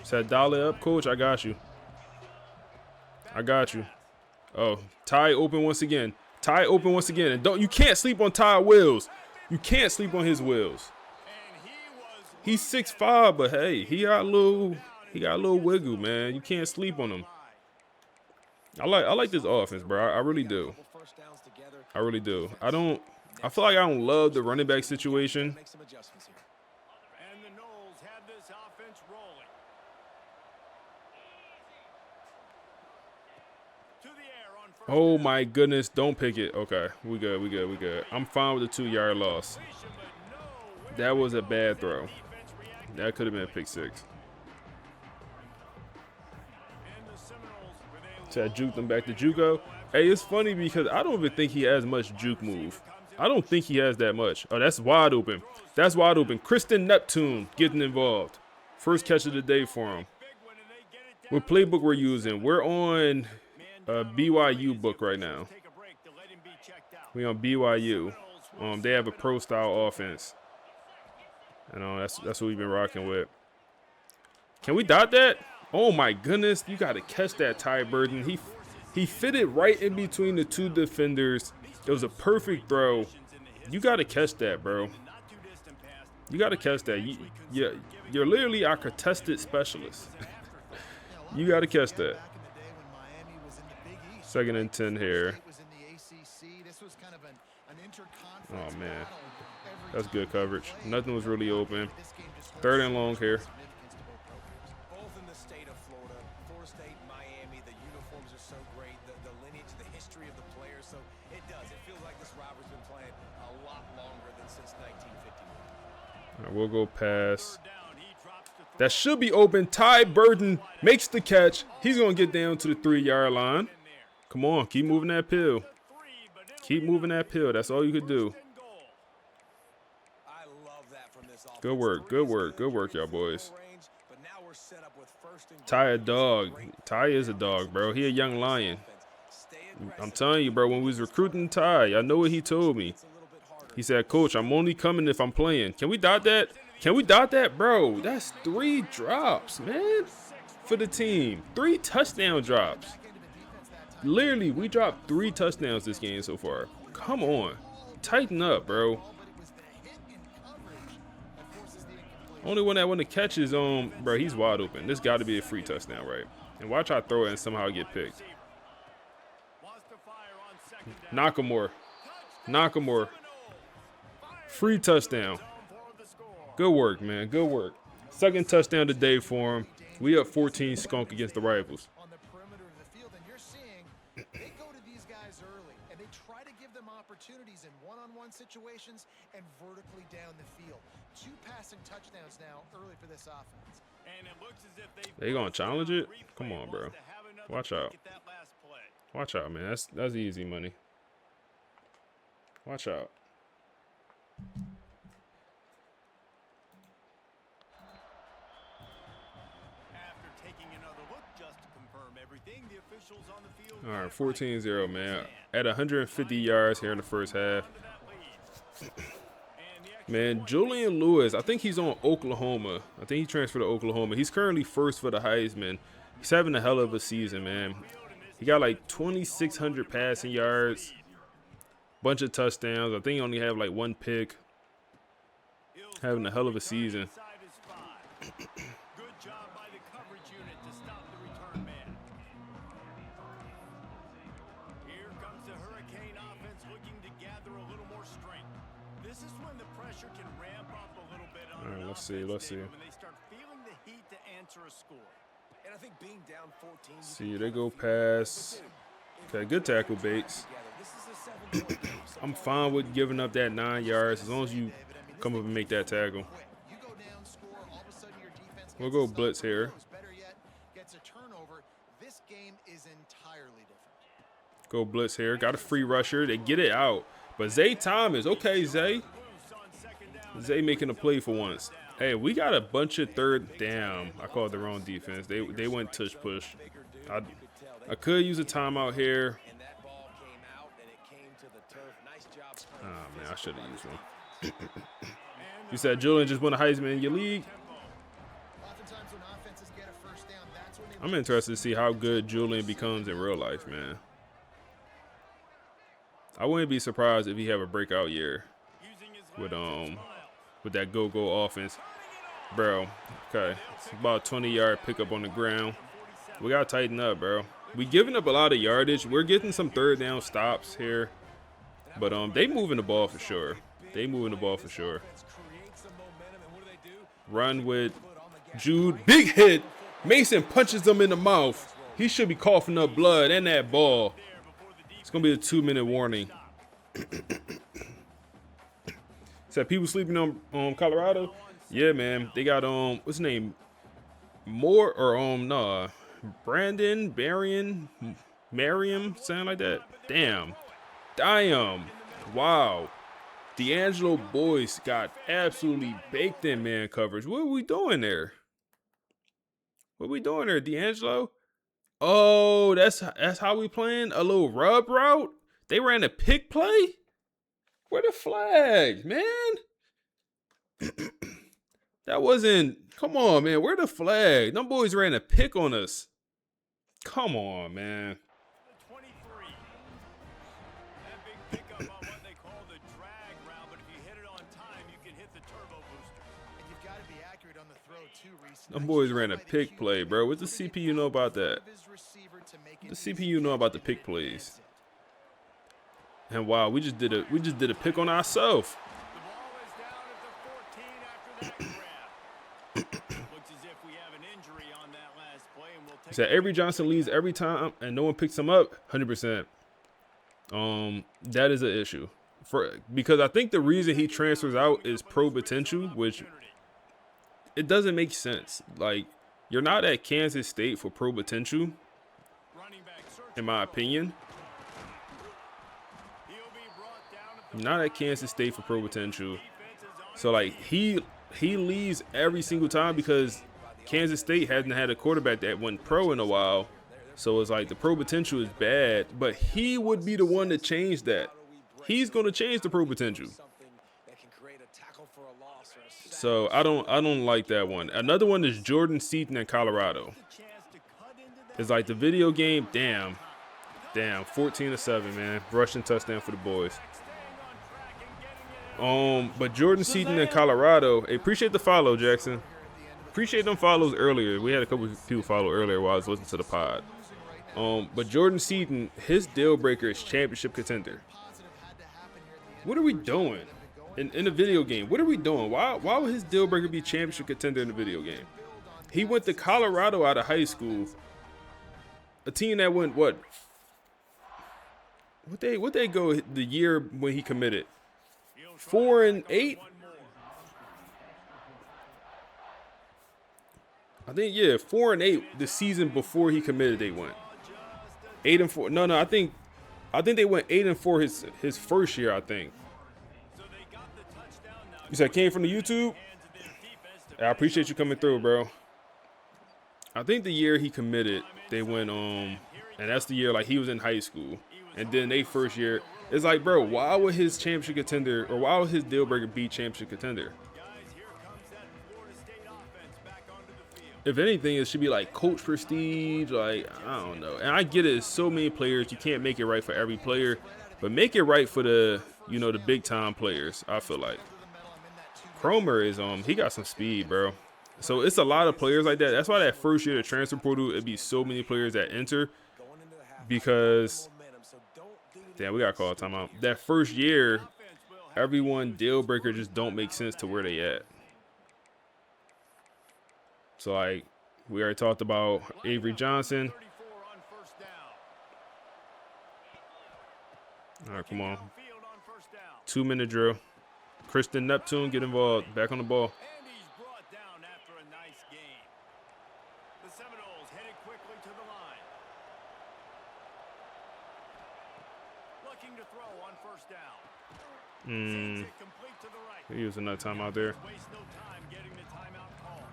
Said dial it up, coach. I got you. I got you. Oh, Ty open once again. Ty open once again. And you can't sleep on Ty Wills. You can't sleep on his wheels. He's 6'5", but hey, he got a little wiggle, man. You can't sleep on him. I like this offense, bro. I really do. I really do. I feel like I don't love the running back situation. Oh my goodness, don't pick it. Okay, we good, we good, we good. I'm fine with the 2-yard loss. That was a bad throw. That could have been a pick 6. So I juked him back to Juco. Hey, it's funny because I don't even think he has much juke move. I don't think he has that much. Oh, that's wide open. That's wide open. Kristen Neptune getting involved. First catch of the day for him. What playbook we're using? We're on BYU book right now. We on BYU. They have a pro style offense. And that's what we've been rocking with. Can we dot that? Oh my goodness, you got to catch that, Ty Burton. He fitted right in between the two defenders. It was a perfect throw. You got to catch that, bro. You got to catch that. You're literally our contested specialist. You got to catch that. 2nd and 10 here. Oh, man. That's good coverage. Nothing was really open. 3rd and long here. Both in the state of Florida, Florida State, Miami, the uniforms are so great, the lineage, the history of the players. So it does. It feels like this rivalry's been playing a lot longer than since 1951. All right, we'll go pass. That should be open. Ty Burton makes the catch. He's going to get down to the 3-yard line. Come on, keep moving that pill. Keep moving that pill. That's all you could do. Good work, good work, good work, y'all boys. Ty a dog. Ty is a dog, bro. He a young lion. I'm telling you, bro, when we was recruiting Ty, I know what he told me. He said, Coach, I'm only coming if I'm playing. Can we dot that? Can we dot that? Bro, that's 3 drops, man, for the team. 3 touchdown drops. Literally, we dropped 3 touchdowns this game so far. Come on. Tighten up, bro. Only one that won the catch is bro, he's wide open. This got to be a free touchdown, right? And watch I throw it and somehow get picked. Nakamura. Nakamura. Free touchdown. Good work, man. Good work. 2nd touchdown today for him. We up 14 skunk against the Rivals. On the perimeter of the field, and you're seeing they go to these guys early, and they try to give them opportunities in one-on-one situations and vertically down the field. 2 passing touchdowns now early for this offense. And it looks as if they gonna challenge it? Come on, bro. Watch out. Watch out, man. That's easy money. Watch out. All right, 14-0, man. At 150 yards here in the first half. Man, Julian Lewis, I think he's on Oklahoma. I think he transferred to Oklahoma. He's currently first for the Heisman. He's having a hell of a season, man. He got like 2,600 passing yards, bunch of touchdowns. I think he only have like 1 pick. Having a hell of a season. All right, let's see. See, they go pass. Okay, good tackle, Bates. I'm fine with giving up that 9 yards as long as you come up and make that tackle. We'll go blitz here. Go blitz here. Got a free rusher. They get it out. But Zay Thomas. Okay, Zay. Zay making a play for once. Hey, we got a bunch of third down. I called the wrong defense. They went tush push. I could use a timeout here. Oh, man, I should have used one. You said Julian just won a Heisman in your league. I'm interested to see how good Julian becomes in real life, man. I wouldn't be surprised if he have a breakout year with that go-go offense. Bro, okay. It's about a 20-yard pickup on the ground. We got to tighten up, bro. We giving up a lot of yardage. We're getting some third down stops here. But they moving the ball for sure. They moving the ball for sure. Run with Jude. Big hit. Mason punches them in the mouth. He should be coughing up blood and that ball. It's going to be a 2-minute warning. Said people sleeping on Colorado? Yeah, man. They got, what's his name? Moore or, nah. Brandon, Barian, Merriam, something like that. Damn. Wow. D'Angelo Boyce got absolutely baked in man coverage. What are we doing there? What are we doing there, D'Angelo? Oh, that's how we playing? A little rub route? They ran a pick play? Where the flags, man? That wasn't... Come on, man. Where the flag? Them boys ran a pick on us. Come on, man. Them boys ran a pick play, bro. What's the CPU know about that? The CPU know about the pick plays. And wow, we just did a pick on ourselves. So Avery Johnson leads every time and no one picks him up. 100%. That is an issue because I think the reason he transfers out is pro potential, which it doesn't make sense. Like, you're not at Kansas State for pro potential, in my opinion. You're not at Kansas State for pro potential. So like he leaves every single time because Kansas State hasn't had a quarterback that went pro in a while. So it's like the pro potential is bad, but he would be the one to change that. He's going to change the pro potential. So I don't like that one. Another one is Jordan Seaton in Colorado. It's like the video game, damn, 14-7, man. Rushing touchdown for the boys. But Jordan Seaton in Colorado, hey, appreciate the follow, Jackson. Appreciate them follows earlier. We had a couple of people follow earlier while I was listening to the pod. But Jordan Seaton, his deal breaker is championship contender. What are we doing in the video game? What are we doing? Why would his deal breaker be championship contender in the video game? He went to Colorado out of high school. A team that went what they go the year when he committed? 4-8. I think 4-8 the season before he committed. They went 8-4. No, I think they went 8-4 his first year. I think. You said came from the YouTube. I appreciate you coming through, bro. I think the year he committed, they went and that's the year like he was in high school, and then they first year. It's like, bro, why would his championship contender or why would his deal breaker be championship contender? If anything, it should be like coach prestige. Like, I don't know. And I get it. It's so many players. You can't make it right for every player, but make it right for the big time players. I feel like Cromer is he got some speed, bro. So it's a lot of players like that. That's why that first year, the transfer portal, it'd be so many players that enter because. Damn, we got to call a timeout. That first year, everyone deal breaker just don't make sense to where they at. So, like, we already talked about Avery Johnson. All right, come on. 2-minute drill. Kristen Neptune, get involved. Back on the ball. And he's brought down after a nice game. The Seminoles headed quickly to the line. Looking to throw on first down. Sends it complete to the right. He using that time out there. Waste no time getting the timeout call.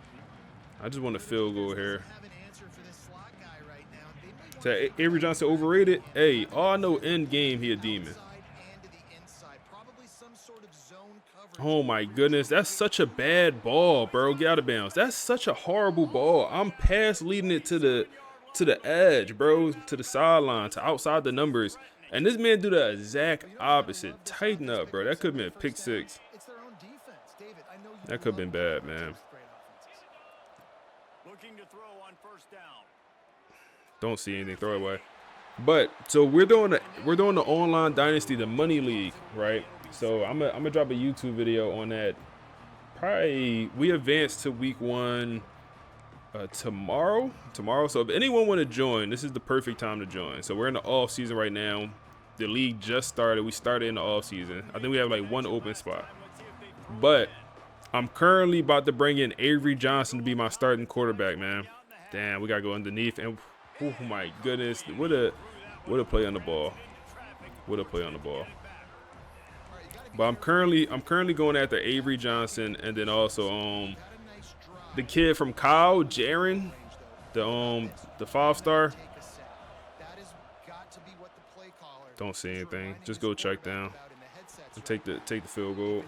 I just want a field goal here. Have an answer for this slot guy right now. They may want So Avery Johnson overrated? Hey, all I know in game he a demon. outside and to the inside. Probably some sort of zone coverage. Oh my goodness, that's such a bad ball, bro. Get out of bounds. That's such a horrible ball. I'm past leading it to the edge, bro, to the sideline, to outside the numbers. And this man do the exact opposite. Tighten up, bro. That could have been a pick six. It's their own defense. David, I know you That could have been love bad, man. great offenses. Looking to throw on first down. Don't see anything. Throw it away. But so we're doing the online dynasty, the money league, right? So I'm gonna drop a YouTube video on that. Probably we advance to week 1 tomorrow. So if anyone want to join, this is the perfect time to join. So we're in the off season right now. The league just started. We started in the off season. I think we have like 1 open spot. But I'm currently about to bring in Avery Johnson to be my starting quarterback, man. Damn, we gotta go underneath. And oh my goodness, what a play on the ball. What a play on the ball. But I'm currently going after Avery Johnson, and then also the kid from Kyle, Jaron, the 5-star. Don't see anything. Just go check down and take the field goal.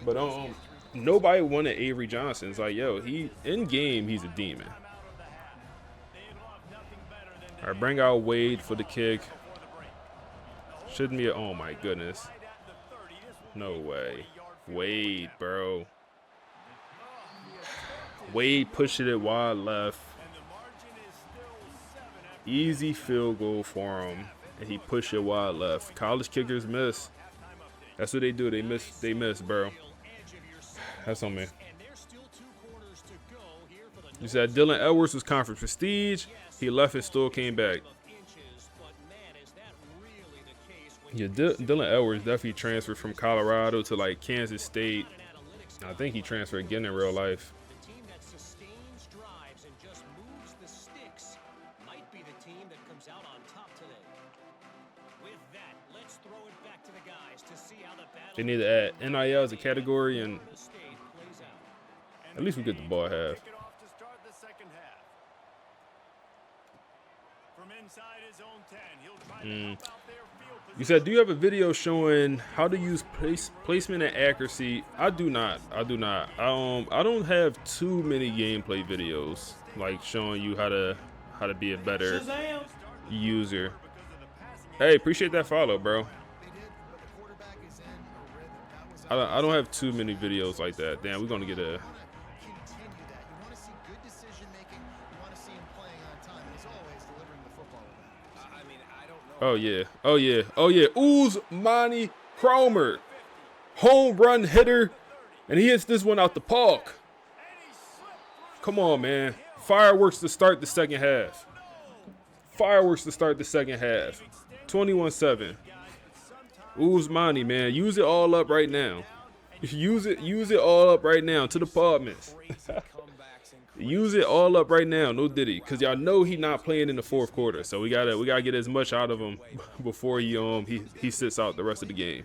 But nobody wanted Avery Johnson. It's like, yo, he in game, he's a demon. All right, bring out Wade for the kick. Shouldn't be. Oh my goodness. No way. Wade, bro. Wade pushing it wide left. Easy field goal for him, and he pushed it wide left. College kickers miss. That's what they do. They miss, bro. That's on me. You said Dylan Edwards was conference prestige. He left and still came back. Yeah, Dylan Edwards definitely transferred from Colorado to like Kansas State. I think he transferred again in real life. They need to add NIL as a category, and at least we get the ball half. You said, do you have a video showing how to use placement and accuracy? I do not. I don't have too many gameplay videos like showing you how to be a better user. Hey, appreciate that follow, bro. I don't have too many videos like that. Damn, we're gonna get a. Oh yeah. Uzmani Cromer, home run hitter, and he hits this one out the park. Come on, man. Fireworks to start the second half. 21-7. Uzmani, man, use it all up right now. Use it all up right now to the apartments. Use it all up right now, no Diddy, because y'all know he not playing in the fourth quarter. So we gotta get as much out of him before he sits out the rest of the game.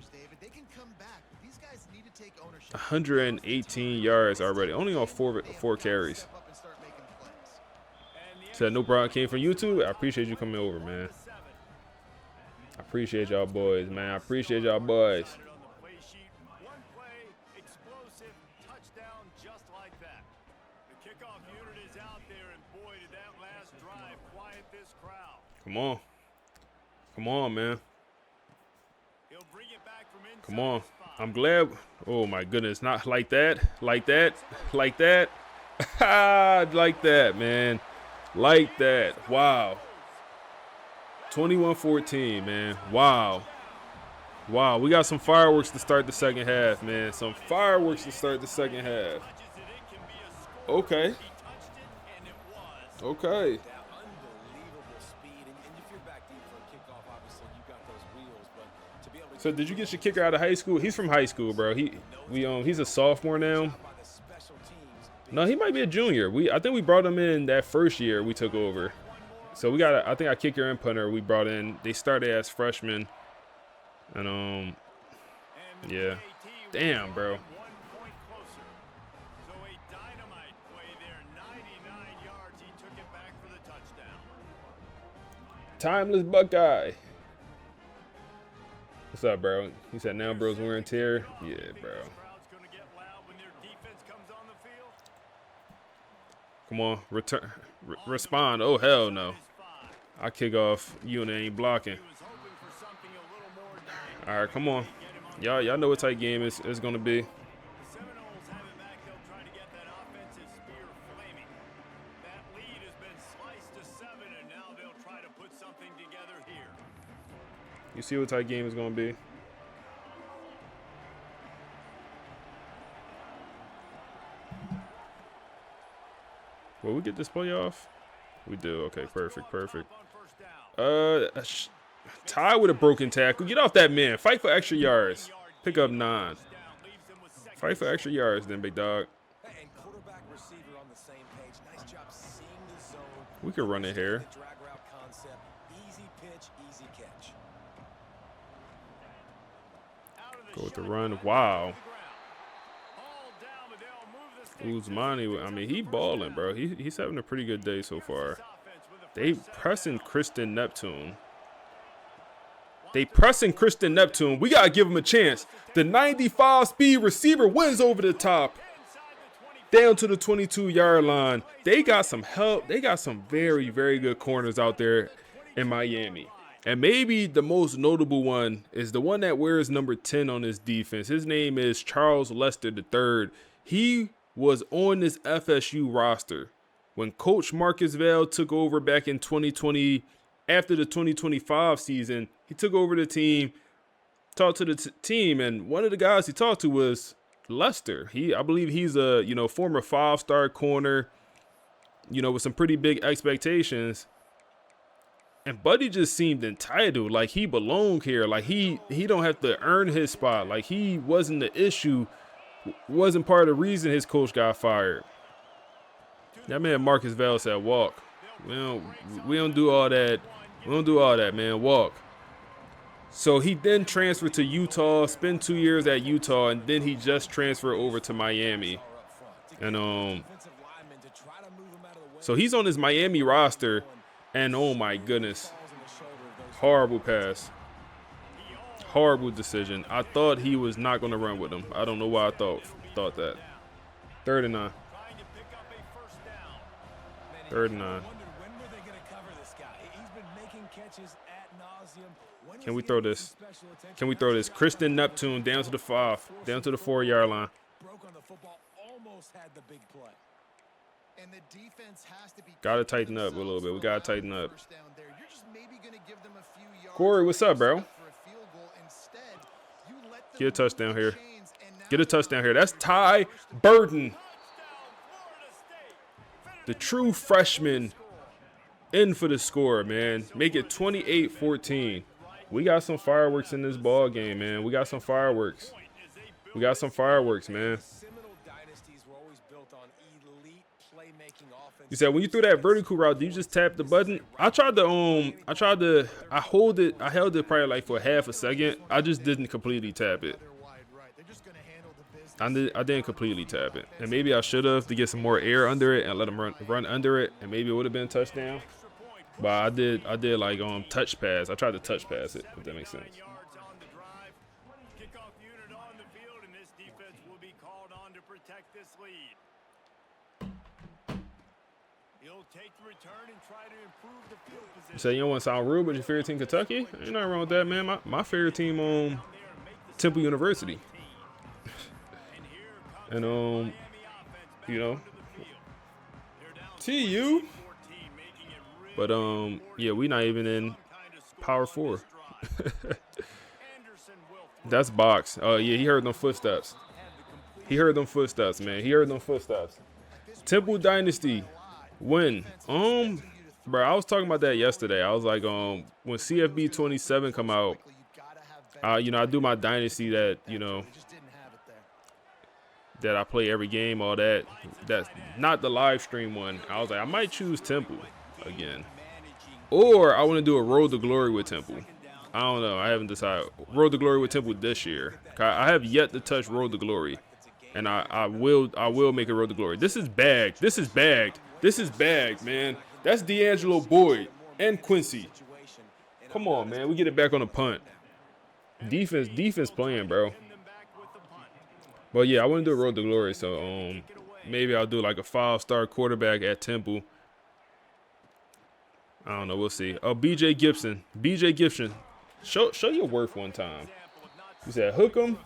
118 yards already, only on four carries. Said no problem came from YouTube. I appreciate you coming over, man. I appreciate y'all boys, man. I appreciate y'all boys. Come on, man. Come on. I'm glad. Oh my goodness, not like that. Like that, man. Like that. Wow. 21-14, man. Wow. We got some fireworks to start the second half, man. Okay. So did you get your kicker out of high school? He's from high school, bro. He's a sophomore now. No, he might be a junior. I think we brought him in that first year we took over. So we got I think our kicker and punter we brought in. They started as freshmen. And yeah. Damn, bro. Timeless Buckeye. What's up, bro? He said now bro's wearing tear. Yeah, bro. Come on, respond. Oh, hell no. I kick off you and they ain't blocking. All right, come on. Y'all know what type game it's going to be. You see what type game it's going to be. Will we get this playoff? We do. Okay, perfect. Ty with a broken tackle. Get off that man. Fight for extra yards. Pick up 9. Fight for extra yards then, big dog. We could run it here. Go with the run. Wow. Uzmani, I mean, he balling, bro. He's having a pretty good day so far. They pressing Kristen Neptune. We got to give him a chance. The 95 speed receiver wins over the top. Down to the 22-yard line. They got some help. They got some very, very good corners out there in Miami. And maybe the most notable one is the one that wears number 10 on his defense. His name is Charles Lester III. He was on this FSU roster when Coach Marcus Vail took over back in 2020. After the 2025 season, he took over the team, talked to the team, and one of the guys he talked to was Lester. I believe he's a former 5-star corner, with some pretty big expectations. And Buddy just seemed entitled, like he belonged here, like he don't have to earn his spot, like he wasn't the issue, wasn't part of the reason his coach got fired. That man Marcus Vail said, "Walk. We don't do all that. We don't do all that, man. Walk." So he then transferred to Utah, spent 2 years at Utah, and then he just transferred over to Miami. And so he's on his Miami roster. And oh my goodness, horrible pass, horrible decision. I thought he was not going to run with him. I don't know why I thought that. 3rd and 9. 3rd and 9. Can we throw this? Can we throw this? Kristen Neptune down to the 5, down to the 4-yard line. Gotta tighten up a little bit. We gotta tighten up. Corey, what's up, bro? Get a touchdown here. Get a touchdown here. That's Ty Burton, the true freshman, in for the score, man. Make it 28-14. We got some fireworks in this ball game, man. We got some fireworks. We got some fireworks, man. You said when you threw that vertical route, did you just tap the button? I held it probably like for half a second. I just didn't completely tap it. I didn't completely tap it. And maybe I should have to get some more air under it and let him run under it, and maybe it would have been a touchdown. But I did like touch pass. I tried to touch pass it, if that makes sense. You say you don't want to sound rude, but your favorite team Kentucky? Ain't nothing wrong with that, man. My favorite team Temple University. And TU. But yeah, we not even in Power 4. That's Box. Oh yeah, he heard them footsteps. He heard them footsteps, man. He heard them footsteps. Temple Dynasty win. Bro, I was talking about that yesterday. I was like, when CFB 27 come out, You know, I do my dynasty that, you know, that I play every game, all that. That's not the live stream one. I was like, I might choose Temple again. Or I want to do a Road to Glory with Temple. I don't know. I haven't decided. Road to Glory with Temple this year. I have yet to touch Road to Glory. And I will make a Road to Glory. This is bagged. This is bagged. This is bagged, man. That's D'Angelo Boyd and Quincy. Come on, man. We get it back on the punt. Defense playing, bro. But yeah, I want to do a Road to Glory, so maybe I'll do like a 5-star quarterback at Temple. I don't know. We'll see. Oh, BJ Gibson. Show your worth one time. You said hook him.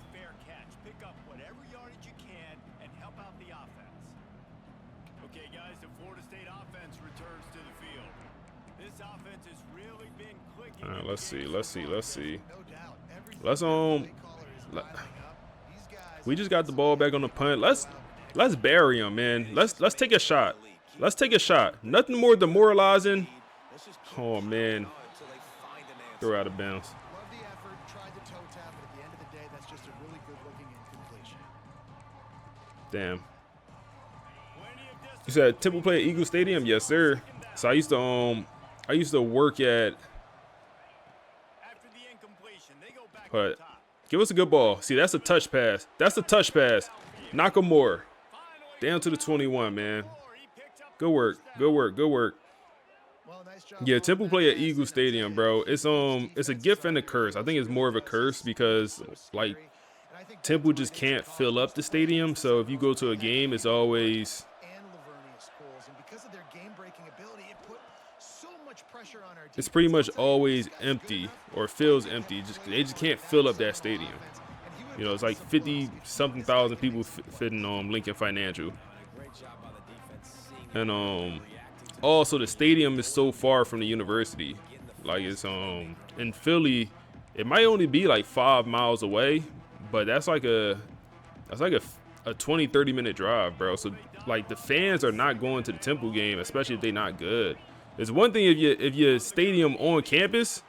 All right, let's see. We just got the ball back on the punt. Let's bury him, man. Let's take a shot. Let's take a shot. Nothing more demoralizing. Oh man. Throw out of bounds. Damn. You said Temple play at Eagle Stadium? Yes, sir. So I used to work at. But give us a good ball. See, that's a touch pass. That's a touch pass. Nakamura. Down to the 21, man. Good work. Good work. Good work. Yeah, Temple play at Eagle Stadium, bro. It's a gift and a curse. I think it's more of a curse because like Temple just can't fill up the stadium. So if you go to a game, it's always pretty much always empty or feels empty. They just can't fill up that stadium. You know, it's like 50-something thousand people fitting on Lincoln Financial. And also the stadium is so far from the university. Like it's in Philly, it might only be like 5 miles away, but that's like a 20-30 minute drive, bro. So like the fans are not going to the Temple game, especially if they're not good. It's one thing if your stadium on campus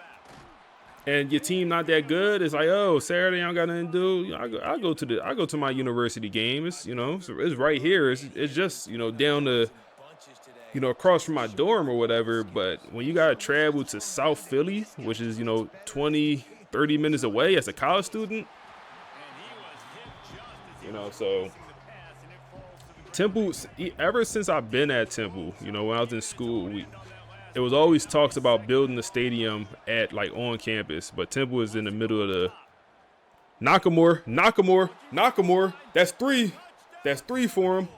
and your team not that good. It's like, oh, Saturday I don't got nothing to do. I go to my university game. It's, you know, it's right here. It's just, you know, down the, you know, across from my dorm or whatever. But when you gotta travel to South Philly, which is, you know, 20-30 minutes away as a college student, you know, so Temple, ever since I've been at Temple, you know, when I was in school, it was always talks about building the stadium at like on campus, but Temple is in the middle of the Nakamura. That's three for him.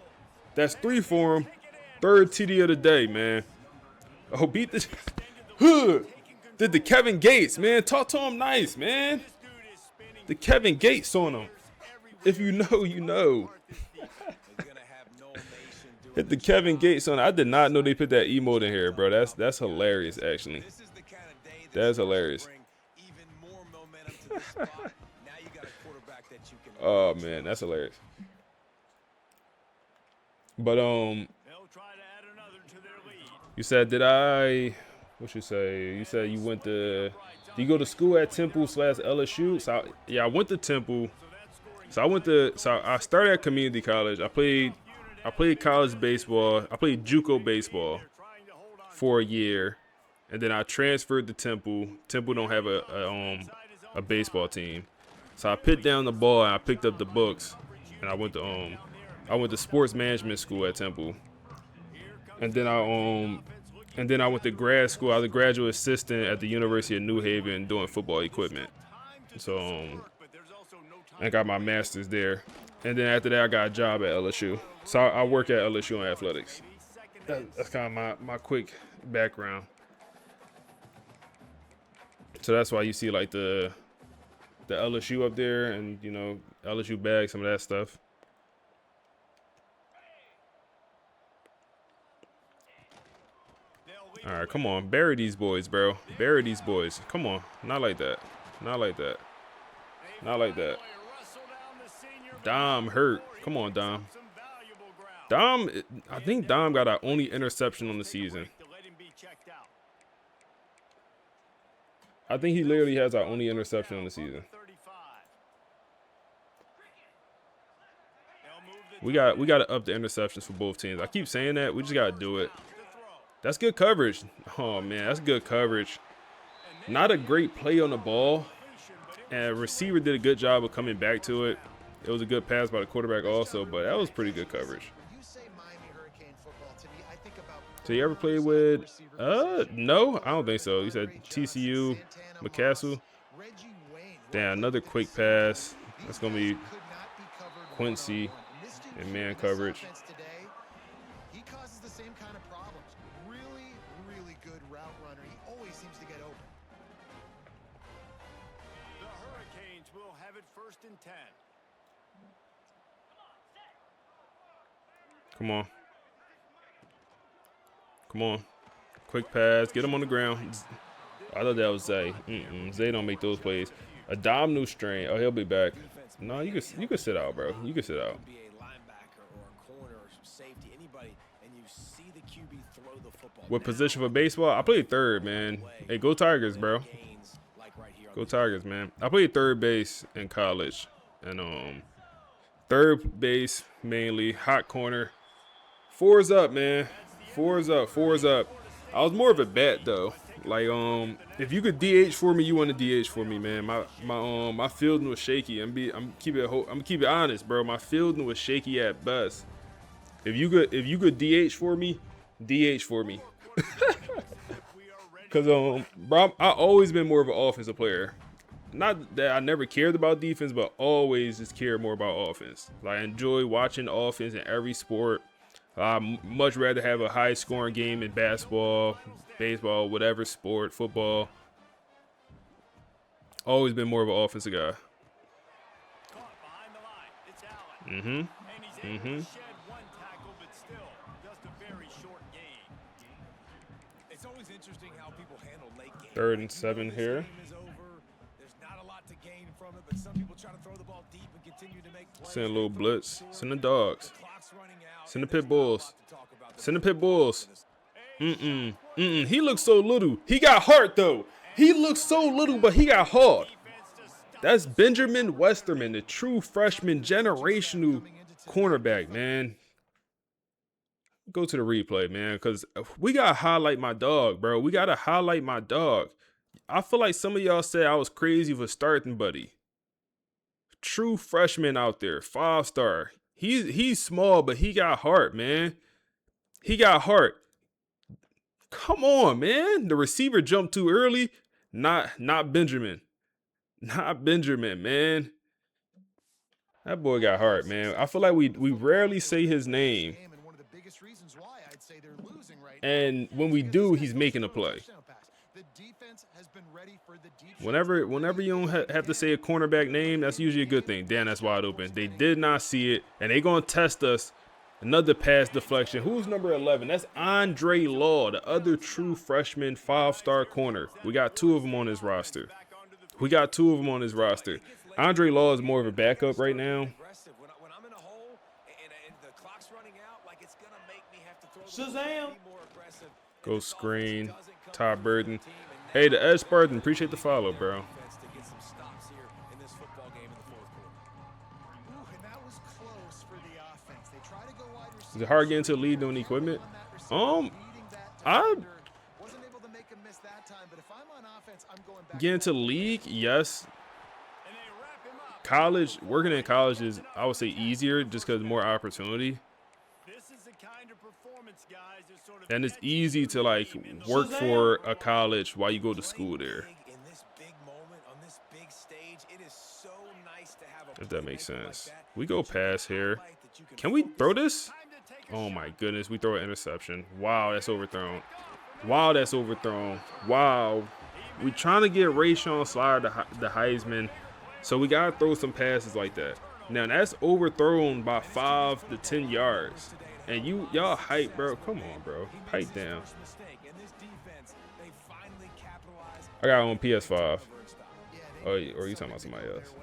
Third TD of the day, man. Oh, beat the hood. Did the Kevin Gates, man. Talk to him nice, man. The Kevin Gates on him. If you know, you know. Hit the Kevin Gates on. I did not know they put that emote in here, bro. That's hilarious, actually. That's hilarious. Oh man, that's hilarious. But you said what you say? You said you went to. Do you go to school at Temple / LSU? So yeah, I went to Temple. So I started at community college. I played college baseball. I played JUCO baseball for a year, and then I transferred to Temple. Temple don't have a baseball team, so I put down the ball and I picked up the books, and I went to sports management school at Temple, and then I went to grad school. I was a graduate assistant at the University of New Haven doing football equipment. So I got my master's there, and then after that I got a job at LSU. So I work at LSU in athletics. That's kind of my quick background. So that's why you see like the LSU up there, and you know, LSU bag, some of that stuff. All right, come on, bury these boys, bro. Bury these boys. Come on, not like that. Not like that. Not like that. Dom hurt. Come on, Dom. I think Dom got our only interception on the season. I think he literally has our only interception on the season. We got to up the interceptions for both teams. I keep saying that. We just got to do it. That's good coverage. Oh, man, that's good coverage. Not a great play on the ball. And receiver did a good job of coming back to it. It was a good pass by the quarterback also, but that was pretty good coverage. So you ever played with, no, I don't think so. You said TCU, McCassell. Damn, another quick pass. That's going to be Quincy in man coverage. He causes the same kind of problems. Really, really good route runner. He always seems to get open. The Hurricanes will have it 1st and 10. Come on. Come on. Quick pass. Get him on the ground. I thought that was Zay. Zay don't make those plays. A Domino strain. Oh, he'll be back. No, you could sit out, bro. You could sit out. What position for baseball? I played third, man. Hey, go Tigers, bro. Go Tigers, man. I played third base in college. And third base mainly. Hot corner. 4's up, man. 4's up. 4's up. I was more of a bat though. Like if you could DH for me, you want to DH for me, man. My fielding was shaky. I'm keep it honest, bro. My fielding was shaky at best. If you could DH for me, DH for me. Cause bro, I always been more of an offensive player. Not that I never cared about defense, but always just cared more about offense. Like, I enjoy watching offense in every sport. I'd much rather have a high scoring game in basketball, baseball, whatever sport, football. Always been more of an offensive guy. It's always interesting how people handle late games. 3rd and 7 here. There's not a lot to gain from it, but some people try to throw the ball deep and continue to make plays. Send a little blitz. Send the dogs. Send the pit bulls. Send the pit bulls. He looks so little. He got heart though. He looks so little, but he got heart. That's Benjamin Westerman, the true freshman generational cornerback, man. Go to the replay, man, because we got to highlight my dog, bro. We got to highlight my dog. I feel like some of y'all said I was crazy for starting Buddy. True freshman out there, 5-star. He's small, but he got heart, man. He got heart. Come on, man. The receiver jumped too early. Not Benjamin. Not Benjamin, man. That boy got heart, man. I feel like we rarely say his name. And when we do, he's making a play. Whenever you don't have to say a cornerback name, that's usually a good thing. Damn, that's wide open. They did not see it, and they're going to test us. Another pass deflection. Who's number 11? That's Andre Law, the other true freshman 5-star corner. We got 2 of them on his roster. Andre Law is more of a backup right now. Shazam! Go screen. Todd Burton. Hey, the Ed Spartan, appreciate the follow, bro. Is it hard getting to the lead doing equipment? I get into the league, yes. College, working in college is, I would say, easier just because more opportunity. And it's easy to like work for a college while you go to school there. If that makes sense. We go past here. Can we throw this? Oh my goodness, we throw an interception. Wow, that's overthrown. Wow. We trying to get Rayshon Slider the Heisman, so we gotta throw some passes like that. Now that's overthrown by 5 to 10 yards. And y'all hype, bro. Come on, bro. Pipe down. I got on PS5. Oh, or you talking about somebody else?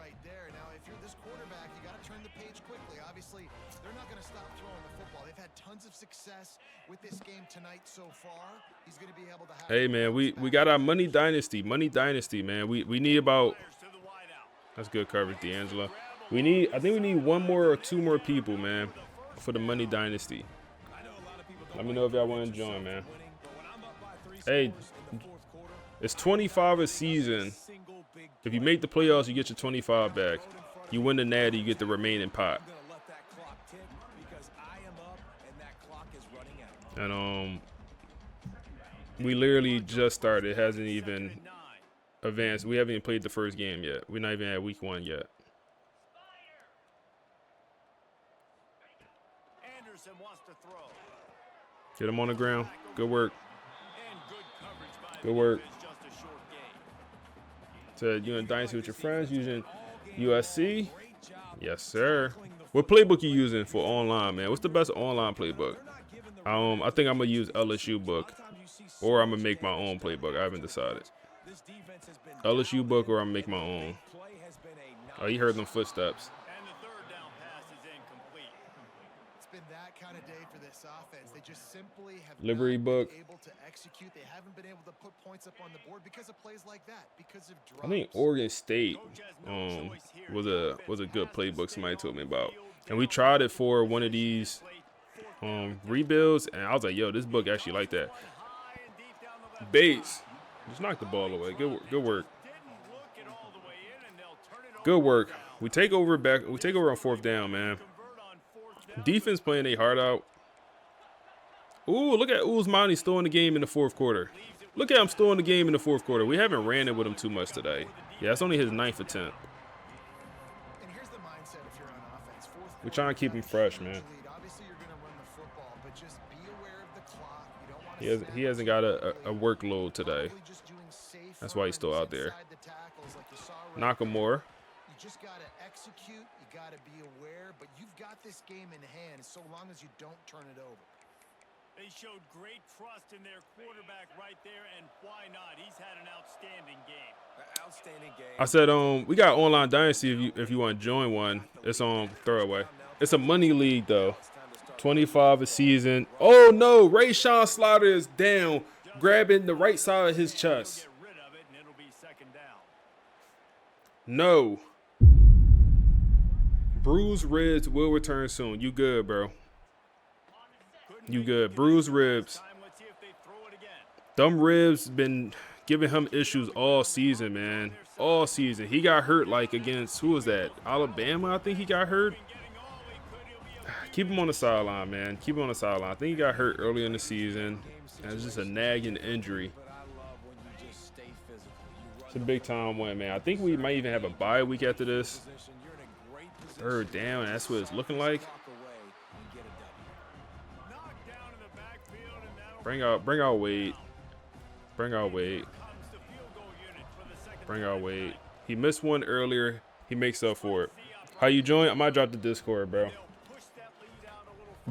right there. Now, if you're this quarterback, you got to turn the page quickly. Obviously, they're not going to stop throwing the football. They've had tons of success with this game tonight so far. He's going to be able to have. Hey man, we got our money dynasty, man. We need about. That's good coverage, D'Angelo. I think we need one more or two more people, man, for the money dynasty. Let me know if y'all want to join, man. Hey, it's 25 a season. If you make the playoffs, you get your 25 back. You win the natty, you get the remaining pot. And we literally just started. It hasn't even advanced. We haven't even played the first game yet. We're not even at week 1 yet. Get him on the ground. Good work. Good work. Said you in Dynasty with your friends using USC? Yes, sir. What playbook you using for online, man? What's the best online playbook? I think I'm gonna use LSU book, or I'm gonna make my own playbook. I haven't decided. LSU book, or I'm gonna make my own. Oh, you heard them footsteps. Been that kind of day for this offense. They just simply have Livery not book. been able to execute. They haven't been able to put points up on the board because of plays like that, because of drops. I think Oregon State was a good playbook somebody told me about. And we tried it for one of these rebuilds, and I was like, yo, this book actually like that. Bates just knocked the ball away. Good work. Good work. We take over on 4th down, man. Defense playing their heart out. Ooh, look at Uzmani still in the game in the 4th quarter. Look at him still in the game in the 4th quarter. We haven't ran it with him too much today. Yeah, it's only his 9th attempt. And here's the mindset if you're on offense. We're trying to keep him fresh, man. Obviously, you're going to run the football, but just be aware of the clock. You don't want to He hasn't got a workload today. That's why he's still out there. Nakamura. You just got to execute. You got to be aware, but you've got this game in hand so long as you don't turn it over. They showed great trust in their quarterback right there, and why not? He's had an outstanding game. Outstanding game. I said, we got online dynasty if you want to join one. It's on throwaway. It's a money league though. 25 a season. Oh no, Rayshawn Slaughter is down, grabbing the right side of his chest. No. Bruised ribs will return soon. You good, bro. You good. Bruised ribs. Them ribs been giving him issues all season, man. All season. He got hurt like against, who was that? Alabama, I think he got hurt. Keep him on the sideline, man. Keep him on the sideline. I think he got hurt early in the season. And it's just a nagging injury. It's a big time win, man. I think we might even have a bye week after this. 3rd down, that's what it's looking like. Bring out Wade. Bring out Wade. Bring out Wade. He missed one earlier. He makes up for it. How you join? I might drop the Discord, bro.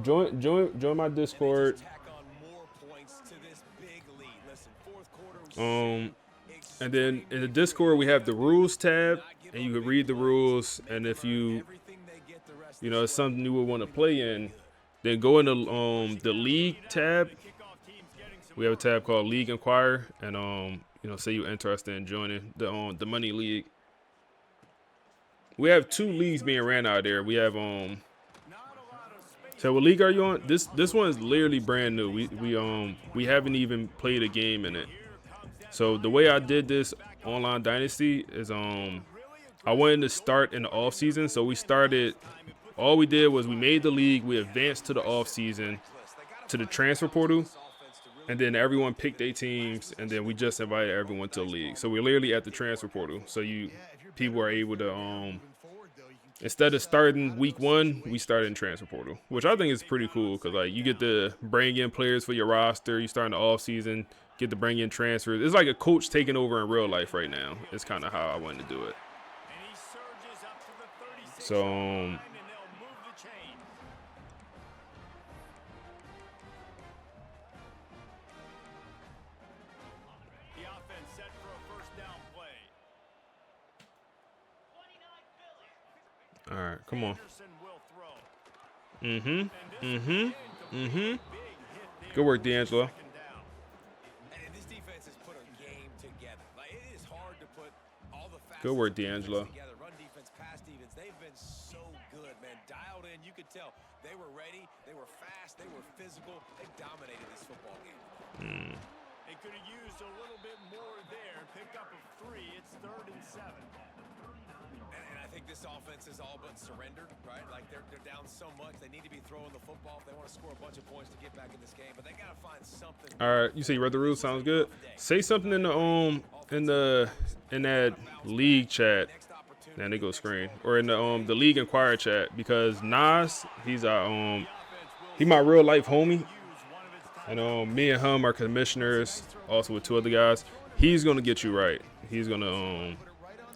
Join my Discord. And then in the Discord we have the rules tab, and you can read the rules. And if you it's something you would want to play in, then go into the league tab. We have a tab called League Inquire, and say you're interested in joining the money league. We have 2 leagues being ran out there. We have So what league are you on? This one is literally brand new. We haven't even played a game in it. So the way I did this online dynasty is I wanted to start in the off season. So we started. All we did was we made the league. We advanced to the off season, to the transfer portal, and then everyone picked their teams, and then we just invited everyone to the league. So we're literally at the transfer portal. So people are able to instead of starting week 1, we started in transfer portal, which I think is pretty cool because like you get to bring in players for your roster. You start in the off season, get to bring in transfers. It's like a coach taking over in real life right now. It's kind of how I wanted to do it. So All right, come on. Good work, D'Angelo. And this defense has put a game together. Like, it is hard to put all the Good work, D'Angelo. together. Run defense, pass defense. They've been so good, man. Dialed in. You could tell they were ready. They were fast. They were physical. They dominated this football game. They could have used a little bit more there. Pick up a 3. It's 3rd and 7. And I think this offense is all but surrendered, right? Like, they're down so much. They need to be throwing the football if they want to score a bunch of points to get back in this game. But they got to find something. All right, you say you read the rules. Sounds good. Say something in the in that league chat. Then they go screen, or in the league inquiry chat, because Nas, he's our he my real life homie, and me and him are commissioners, also with 2 other guys. He's gonna get you right. He's gonna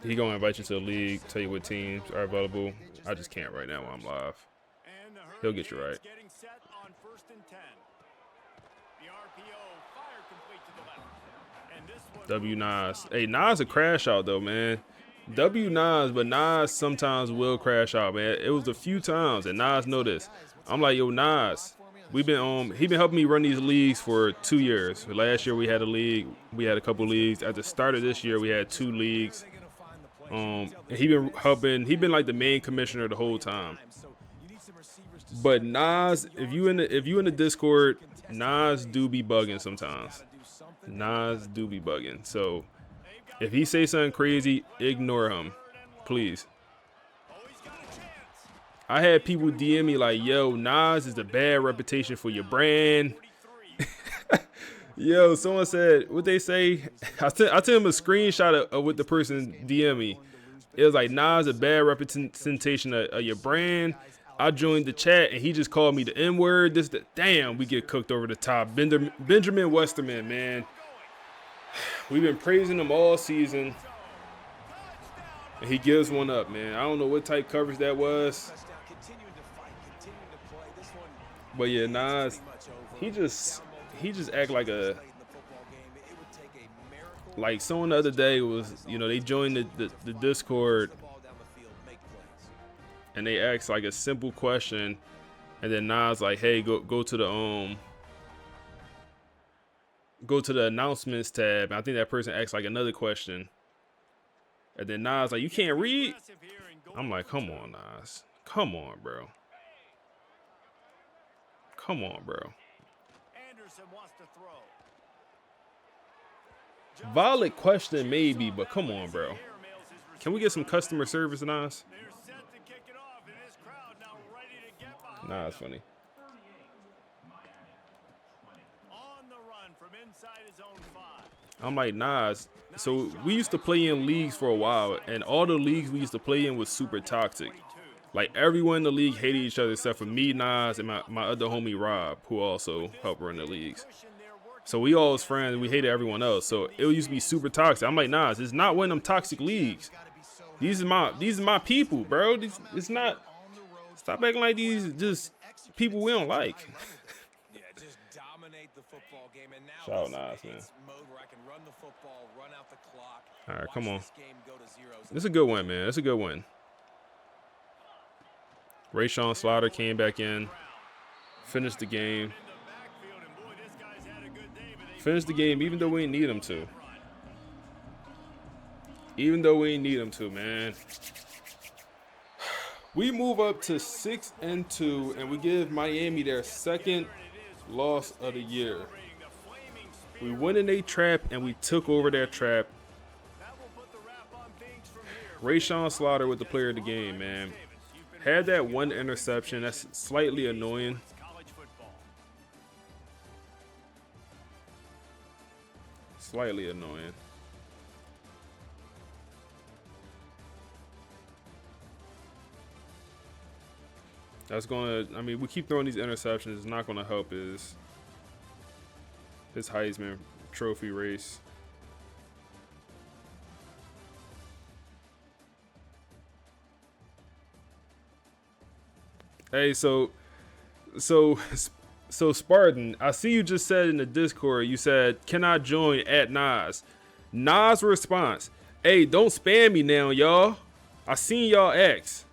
he gonna invite you to the league, tell you what teams are available. I just can't right now while I'm live. He'll get you right. Getting set on 1st and 10. The RPO fire complete to the left. And this one W Nas. Hey, Nas a crash out though, man. W Nas, but Nas sometimes will crash out, man. It was a few times, and Nas know this. I'm like, yo, Nas, he been helping me run these leagues for 2 years. Last year we had a league, we had a couple leagues. At the start of this year, we had 2 leagues. And he been like the main commissioner the whole time. But Nas, if you in the Discord, Nas do be bugging sometimes. Nas do be bugging. So if he say something crazy, ignore him, please. I had people DM me like, yo, Nas is a bad reputation for your brand. Yo, someone said, what they say? I sent him a screenshot of what the person DM me. It was like, Nas a bad representation of your brand. I joined the chat, and he just called me the N-word. Damn, we get cooked over the top. Benjamin Westerman, man. We've been praising him all season, and he gives one up, man. I don't know what type coverage that was. But yeah, Nas, he just act like someone the other day was, they joined the Discord, and they asked like a simple question, and then Nas like, hey, go to the announcements tab. And I think that person asked like another question, and then Nas like, you can't read. I'm like, come on, Nas, come on, bro. Come on, bro. Anderson wants to throw. Valid question maybe, but come on, bro. Can we get some customer service, Nas? Nah, it's funny. I'm like, Nas, so we used to play in leagues for a while, and all the leagues we used to play in was super toxic. Like, everyone in the league hated each other except for me, Nas, and my other homie, Rob, who also helped run the leagues. So we all was friends, and we hated everyone else. So it used to be super toxic. I'm like, Nas, it's not one of them toxic leagues. These are my people, bro. It's not. Stop acting like these just people we don't like. Yeah, just dominate the football game. And now Shout out Nas, man. Mode where I can run the football, run out the clock. All right, come on. This game go to zeros. This is a good one, man. It's a good one. Rayshawn Slaughter came back in, finished the game. Finished the game even though we didn't need him to. Even though we didn't need him to, man. We move up to 6-2, and we give Miami their 2nd loss of the year. We went in a trap, and we took over their trap. Rayshawn Slaughter with the player of the game, man. Had that one interception. That's slightly annoying. Slightly annoying. That's going to, I mean, we keep throwing these interceptions. It's not going to help his Heisman Trophy race. Hey, so Spartan, I see you just said in the Discord, you said, can I join at Nas? Nas response, hey, don't spam me now, y'all. I seen y'all ask.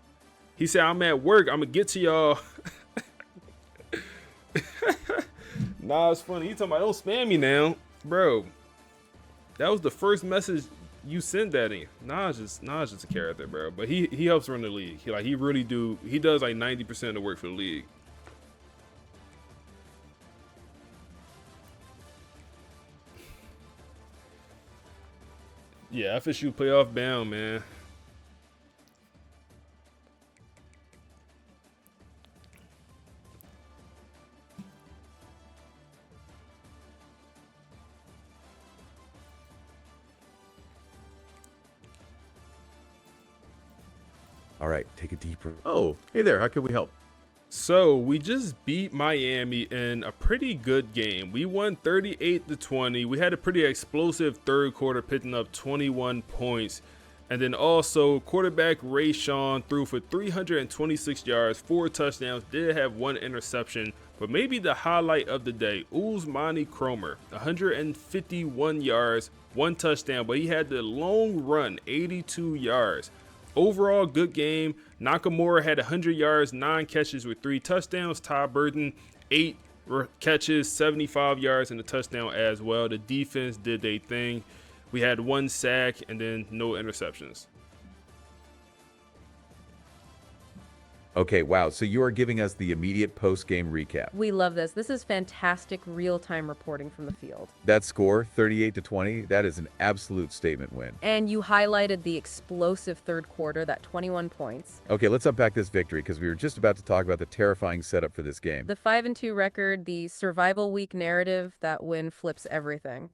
He said, I'm at work. I'm going to get to y'all. Nah, it's funny. He talking about, don't spam me now. Bro, that was the first message you sent that in. Nas just a character, bro. But he helps run the league. He really does like 90% of the work for the league. Yeah, FSU playoff bound, man. All right, take a deep breath. Oh, hey there. How can we help? So we just beat Miami in a pretty good game. We won 38-20. We had a pretty explosive third quarter, picking up 21 points. And then also quarterback Rayshawn threw for 326 yards, 4 touchdowns, did have 1 interception. But maybe the highlight of the day, Uzmani Cromer, 151 yards, 1 touchdown, but he had the long run, 82 yards. Overall, good game. Nakamura had 100 yards, 9 catches with 3 touchdowns. Ty Burton, 8 catches, 75 yards, and a touchdown as well. The defense did their thing. We had 1 sack and then no interceptions. Okay, wow. So you are giving us the immediate post-game recap. We love this. This is fantastic real-time reporting from the field. That score, 38-20, that is an absolute statement win. And you highlighted the explosive third quarter, that 21 points. Okay, let's unpack this victory because we were just about to talk about the terrifying setup for this game. The 5-2 record, the survival week narrative, that win flips everything.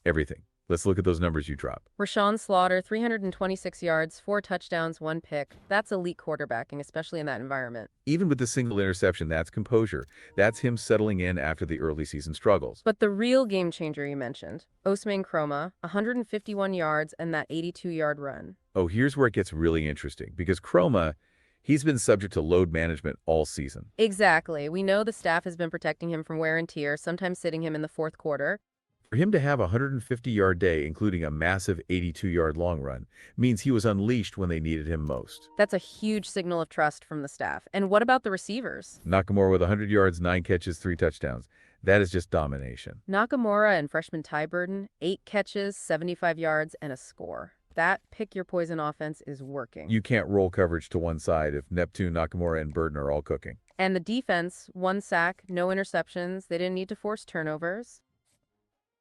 Everything. Let's look at those numbers you dropped. Rashawn Slaughter, 326 yards, 4 touchdowns, 1 pick. That's elite quarterbacking, especially in that environment. Even with the single interception, that's composure. That's him settling in after the early season struggles. But the real game changer you mentioned, Ousmane Kromah, 151 yards and that 82-yard run. Oh, here's where it gets really interesting because Kromah, he's been subject to load management all season. Exactly. We know the staff has been protecting him from wear and tear, sometimes sitting him in the fourth quarter. For him to have a 150-yard day, including a massive 82-yard long run, means he was unleashed when they needed him most. That's a huge signal of trust from the staff. And what about the receivers? Nakamura with 100 yards, 9 catches, 3 touchdowns. That is just domination. Nakamura and freshman Ty Burton, 8 catches, 75 yards, and a score. That pick-your-poison offense is working. You can't roll coverage to one side if Neptune, Nakamura, and Burton are all cooking. And the defense, 1 sack, no interceptions. They didn't need to force turnovers.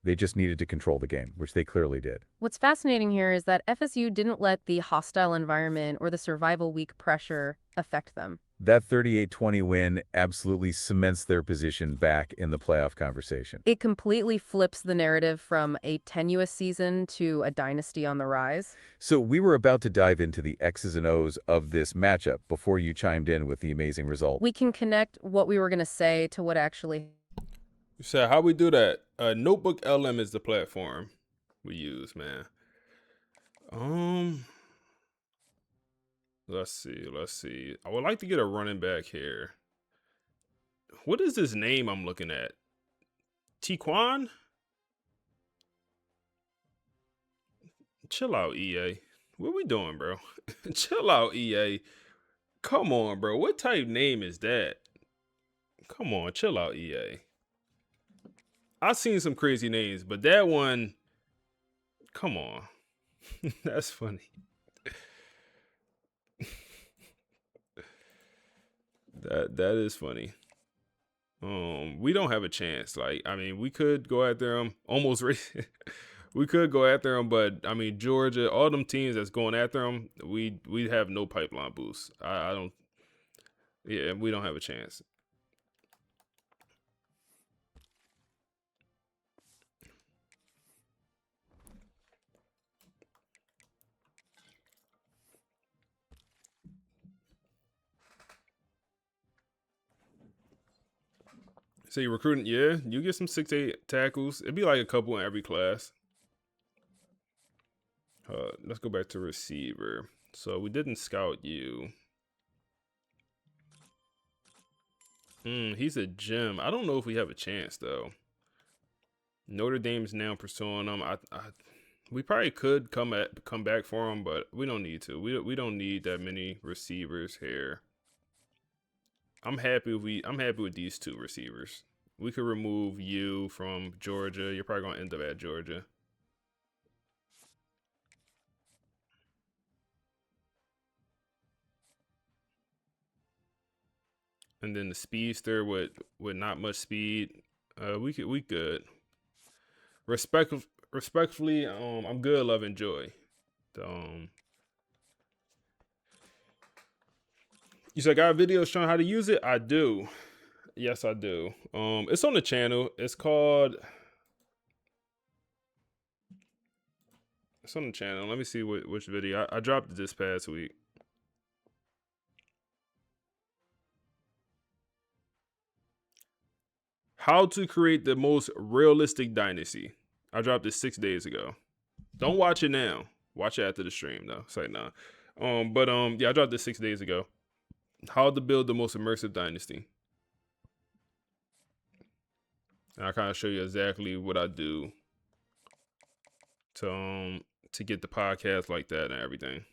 They just needed to control the game, which they clearly did. What's fascinating here is that FSU didn't let the hostile environment or the survival week pressure affect them. That 38-20 win absolutely cements their position back in the playoff conversation. It completely flips the narrative from a tenuous season to a dynasty on the rise. So we were about to dive into the X's and O's of this matchup before you chimed in with the amazing result. We can connect what we were going to say to what actually... So how we do that? Notebook LM is the platform we use, man. Let's see. I would like to get a running back here. What is this name I'm looking at? Tiquan? Chill out, EA. What we doing, bro? Chill out, EA. Come on, bro. What type name is that? Come on, chill out, EA. I've seen some crazy names, but that one, come on. That's funny. That is funny. We don't have a chance. Like, I mean, we could go after them almost. We could go after them, but I mean, Georgia, all them teams that's going after them, we have no pipeline boost. I don't. Yeah, we don't have a chance. So you're recruiting, yeah, you get some 6'8" tackles. It'd be like a couple in every class. Let's go back to receiver. So we didn't scout you. He's a gem. I don't know if we have a chance though. Notre Dame's now pursuing him. We probably could come back for him, but we don't need to. We don't need that many receivers here. I'm happy with these two receivers. We could remove you from Georgia. You're probably gonna end up at Georgia. And then the speedster with not much speed. We good. Respectfully, I'm good, love, and joy. You said I got videos showing how to use it? I do. Yes, I do. It's on the channel. It's on the channel. Let me see which video. I dropped it this past week. How to create the most realistic dynasty. I dropped it 6 days ago. Don't watch it now. Watch it after the stream though. Say nah. Yeah, I dropped it 6 days ago. How to build the most immersive dynasty. And I kind of show you exactly what I do to get the podcast like that and everything.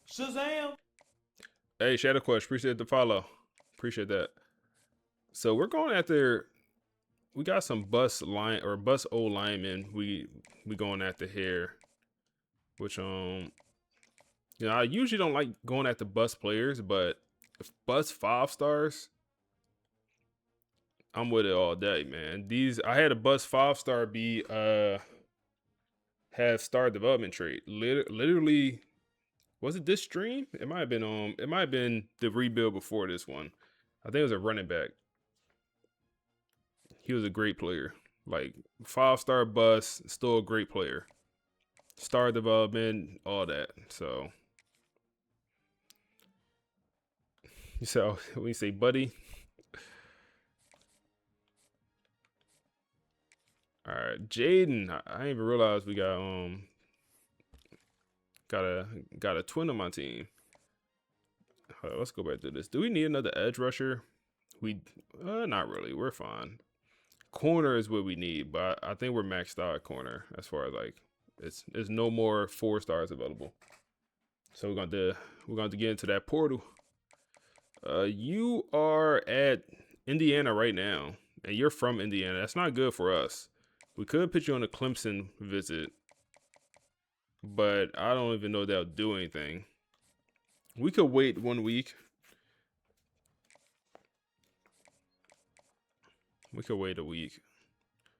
Shazam! Hey, Shadow Quest, appreciate the follow. Appreciate that. So we're going after. We got some bus old linemen. We going after here, which I usually don't like going after bus players, but if bus 5 stars, I'm with it all day, man. I had a bus 5-star be have star development trait. Literally, was it this stream? It might have been the rebuild before this one. I think it was a running back. He was a great player. Like 5-star bus, still a great player. Star development, all that. So when you say buddy. All right, Jaden. I didn't even realize we got a twin on my team. Let's go back to this. Do we need another edge rusher? Not really. We're fine. Corner is what we need, but I think we're maxed out at corner as far as like there's no more 4 stars available. So we're going to get into that portal. You are at Indiana right now, and you're from Indiana. That's not good for us. We could put you on a Clemson visit, but I don't even know that'll do anything. We could wait 1 week. We could wait a week.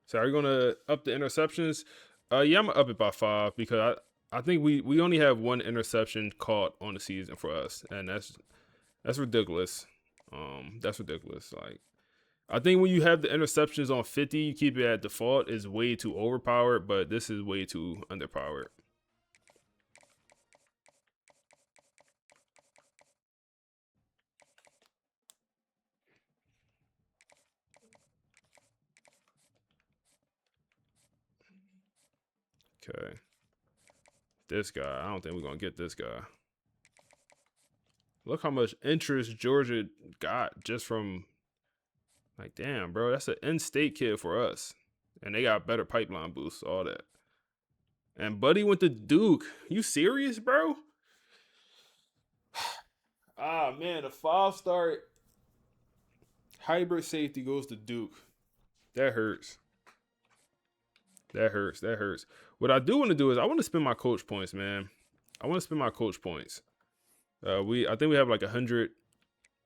So are you gonna up the interceptions? Yeah, I'm gonna up it by 5 because I think we only have 1 interception caught on the season for us, and that's ridiculous. That's ridiculous. Like, I think when you have the interceptions on 50, you keep it at default is way too overpowered, but this is way too underpowered. Okay. This guy, I don't think we're going to get this guy. Look how much interest Georgia got just from, like, damn, bro, that's an in-state kid for us. And they got better pipeline boosts, all that. And Buddy went to Duke. You serious, bro? Ah, man, a 5-star hybrid safety goes to Duke. That hurts. That hurts. What I do want to do is I want to spend my coach points, man. I want to spend my coach points. I think we have like 100.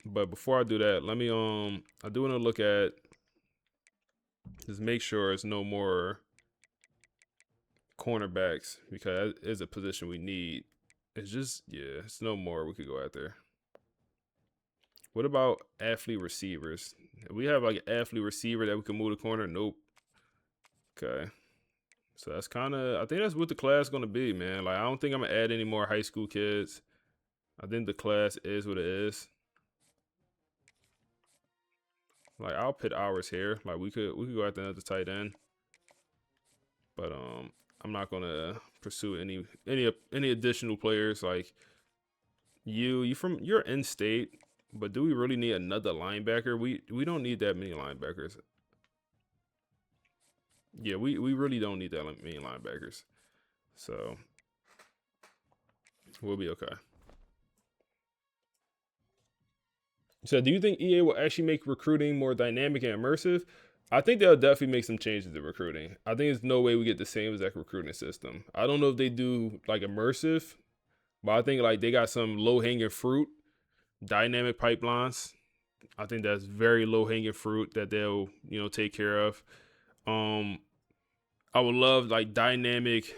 But before I do that, let me I do want to look at, just make sure it's no more cornerbacks, because that is a position we need. It's just, yeah, it's no more we could go out there. What about athlete receivers? We have like an athlete receiver that we can move the corner. Nope. Okay. So that's kind of, I think that's what the class is going to be, man. Like, I don't think I'm going to add any more high school kids. I think the class is what it is. Like, I'll put ours here. Like, we could go after another tight end. But I'm not going to pursue any additional players. Like, you're in state, but do we really need another linebacker? We don't need that many linebackers. Yeah, we really don't need that many linebackers. So we'll be okay. So do you think EA will actually make recruiting more dynamic and immersive? I think they'll definitely make some changes to recruiting. I think there's no way we get the same exact recruiting system. I don't know if they do like immersive, but I think like they got some low-hanging fruit, dynamic pipelines. I think that's very low-hanging fruit that they'll, take care of. I would love like dynamic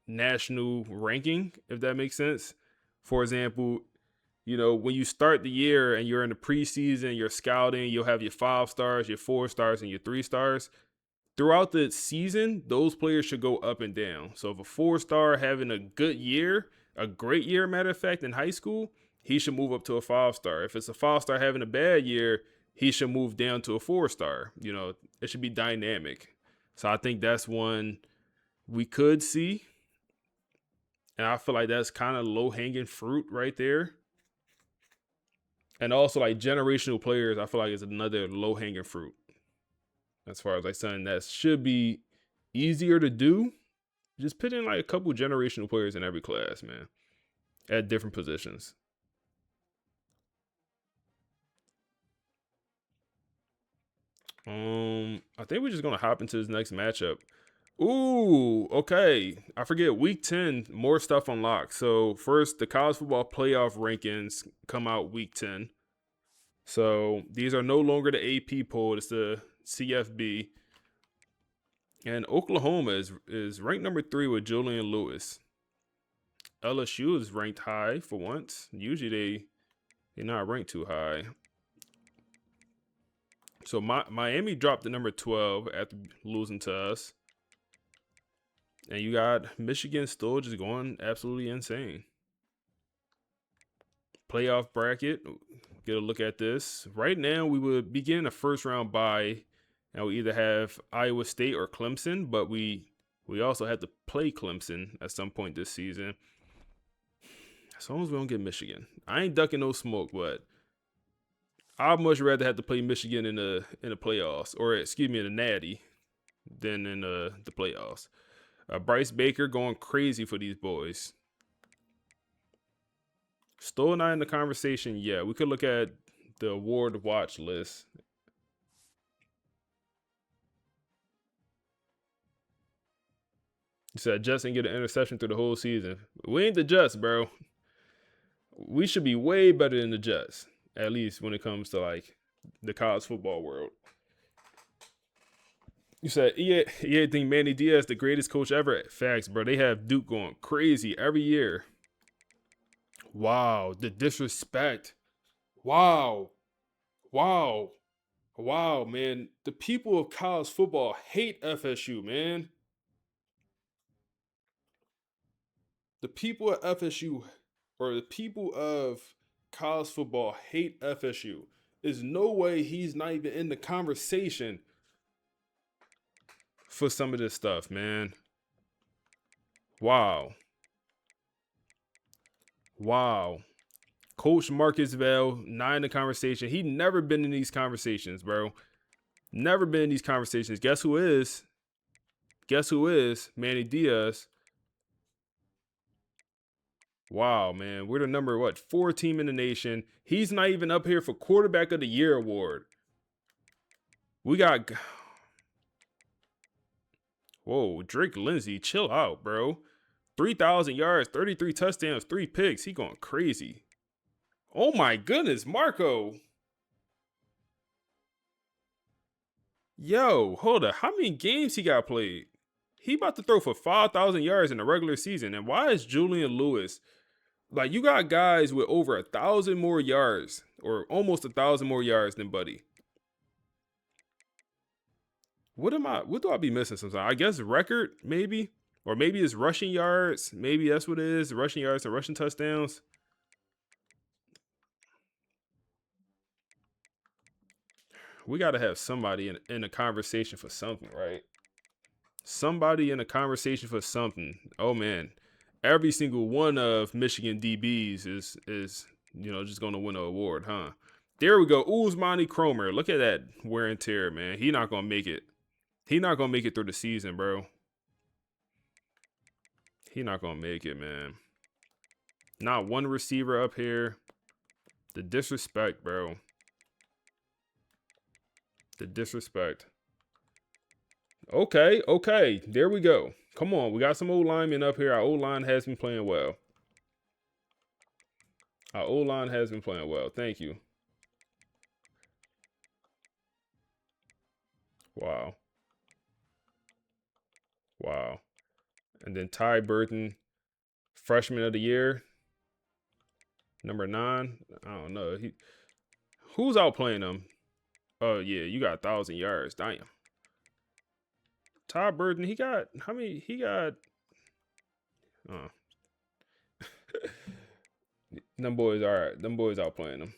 national ranking, if that makes sense. For example, when you start the year and you're in the preseason, you're scouting, you'll have your 5 stars, your 4 stars, and your 3 stars. Throughout the season, those players should go up and down. So if a 4-star having a good year, a great year, matter of fact, in high school, he should move up to a 5-star. If it's a 5-star having a bad year, he should move down to a 4-star. It should be dynamic. So I think that's one we could see. And I feel like that's kind of low-hanging fruit right there. And also like generational players, I feel like is another low-hanging fruit. As far as like something that should be easier to do. Just put in like a couple generational players in every class, man. At different positions. I think we're just gonna hop into this next matchup. Ooh, okay. I forget, week 10, more stuff unlocked. So first, the college football playoff rankings come out week 10. So these are no longer the AP poll, it's the CFB. And Oklahoma is ranked number 3 with Julian Lewis. LSU is ranked high for once. Usually they're not ranked too high. So Miami dropped to number 12 after losing to us. And you got Michigan still just going absolutely insane. Playoff bracket. Get a look at this. Right now, we would begin a first-round bye. And we either have Iowa State or Clemson. But we also have to play Clemson at some point this season. As long as we don't get Michigan. I ain't ducking no smoke, but I'd much rather have to play Michigan in the playoffs. Or, excuse me, in the natty than in the playoffs. Bryce Baker going crazy for these boys. Still not in the conversation yet. We could look at the award watch list. He said Jets didn't get an interception through the whole season. We ain't the Jets, bro. We should be way better than the Jets. At least when it comes to like the college football world. You said EA think Manny Diaz the greatest coach ever. Facts, bro. They have Duke going crazy every year. Wow, the disrespect. Wow, man. The people of college football hate FSU, man. The people at FSU, or the people of college football hate FSU. There's no way he's not even in the conversation for some of this stuff, man. Wow. Coach Marcus Vale, not in the conversation. He never been in these conversations, bro. Never been in these conversations. Guess who is? Manny Diaz. Wow, man. We're the number, 4 team in the nation. He's not even up here for quarterback of the year award. We got... Whoa, Drake Lindsay, chill out, bro. 3,000 yards, 33 touchdowns, 3 picks. He going crazy. Oh my goodness, Marco. Yo, hold up. How many games he got played? He about to throw for 5,000 yards in the regular season. And why is Julian Lewis... Like, you got guys with over 1,000 more yards, or almost 1,000 more yards than Buddy. What do I be missing sometimes? I guess record, maybe? Or maybe it's rushing yards. Maybe that's what it is. Rushing yards and rushing touchdowns. We got to have somebody in a conversation for something, right? Somebody in a conversation for something. Oh, man. Every single one of Michigan DBs is just going to win an award, huh? There we go. Uzmani Cromer. Look at that wear and tear, man. He not going to make it. He not going to make it through the season, bro. He not going to make it, man. Not one receiver up here. The disrespect, bro. The disrespect. Okay, okay. There we go. Come on. We got some old linemen up here. Our old line has been playing well. Our old line has been playing well. Thank you. Wow. Wow. And then Ty Burton, freshman of the year. Number 9. I don't know. Who's outplaying him? Oh, yeah. You got 1,000 yards. Damn. Ty Burton, he got, how many? He got, oh. Them boys, all right. Them boys outplaying him.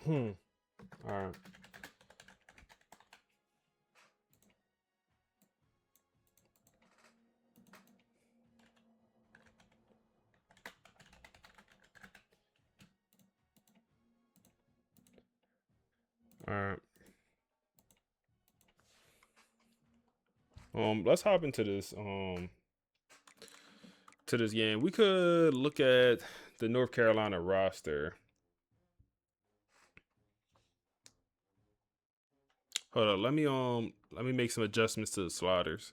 All right. All right. Let's hop into this game. We could look at the North Carolina roster. Hold on, let me make some adjustments to the sliders.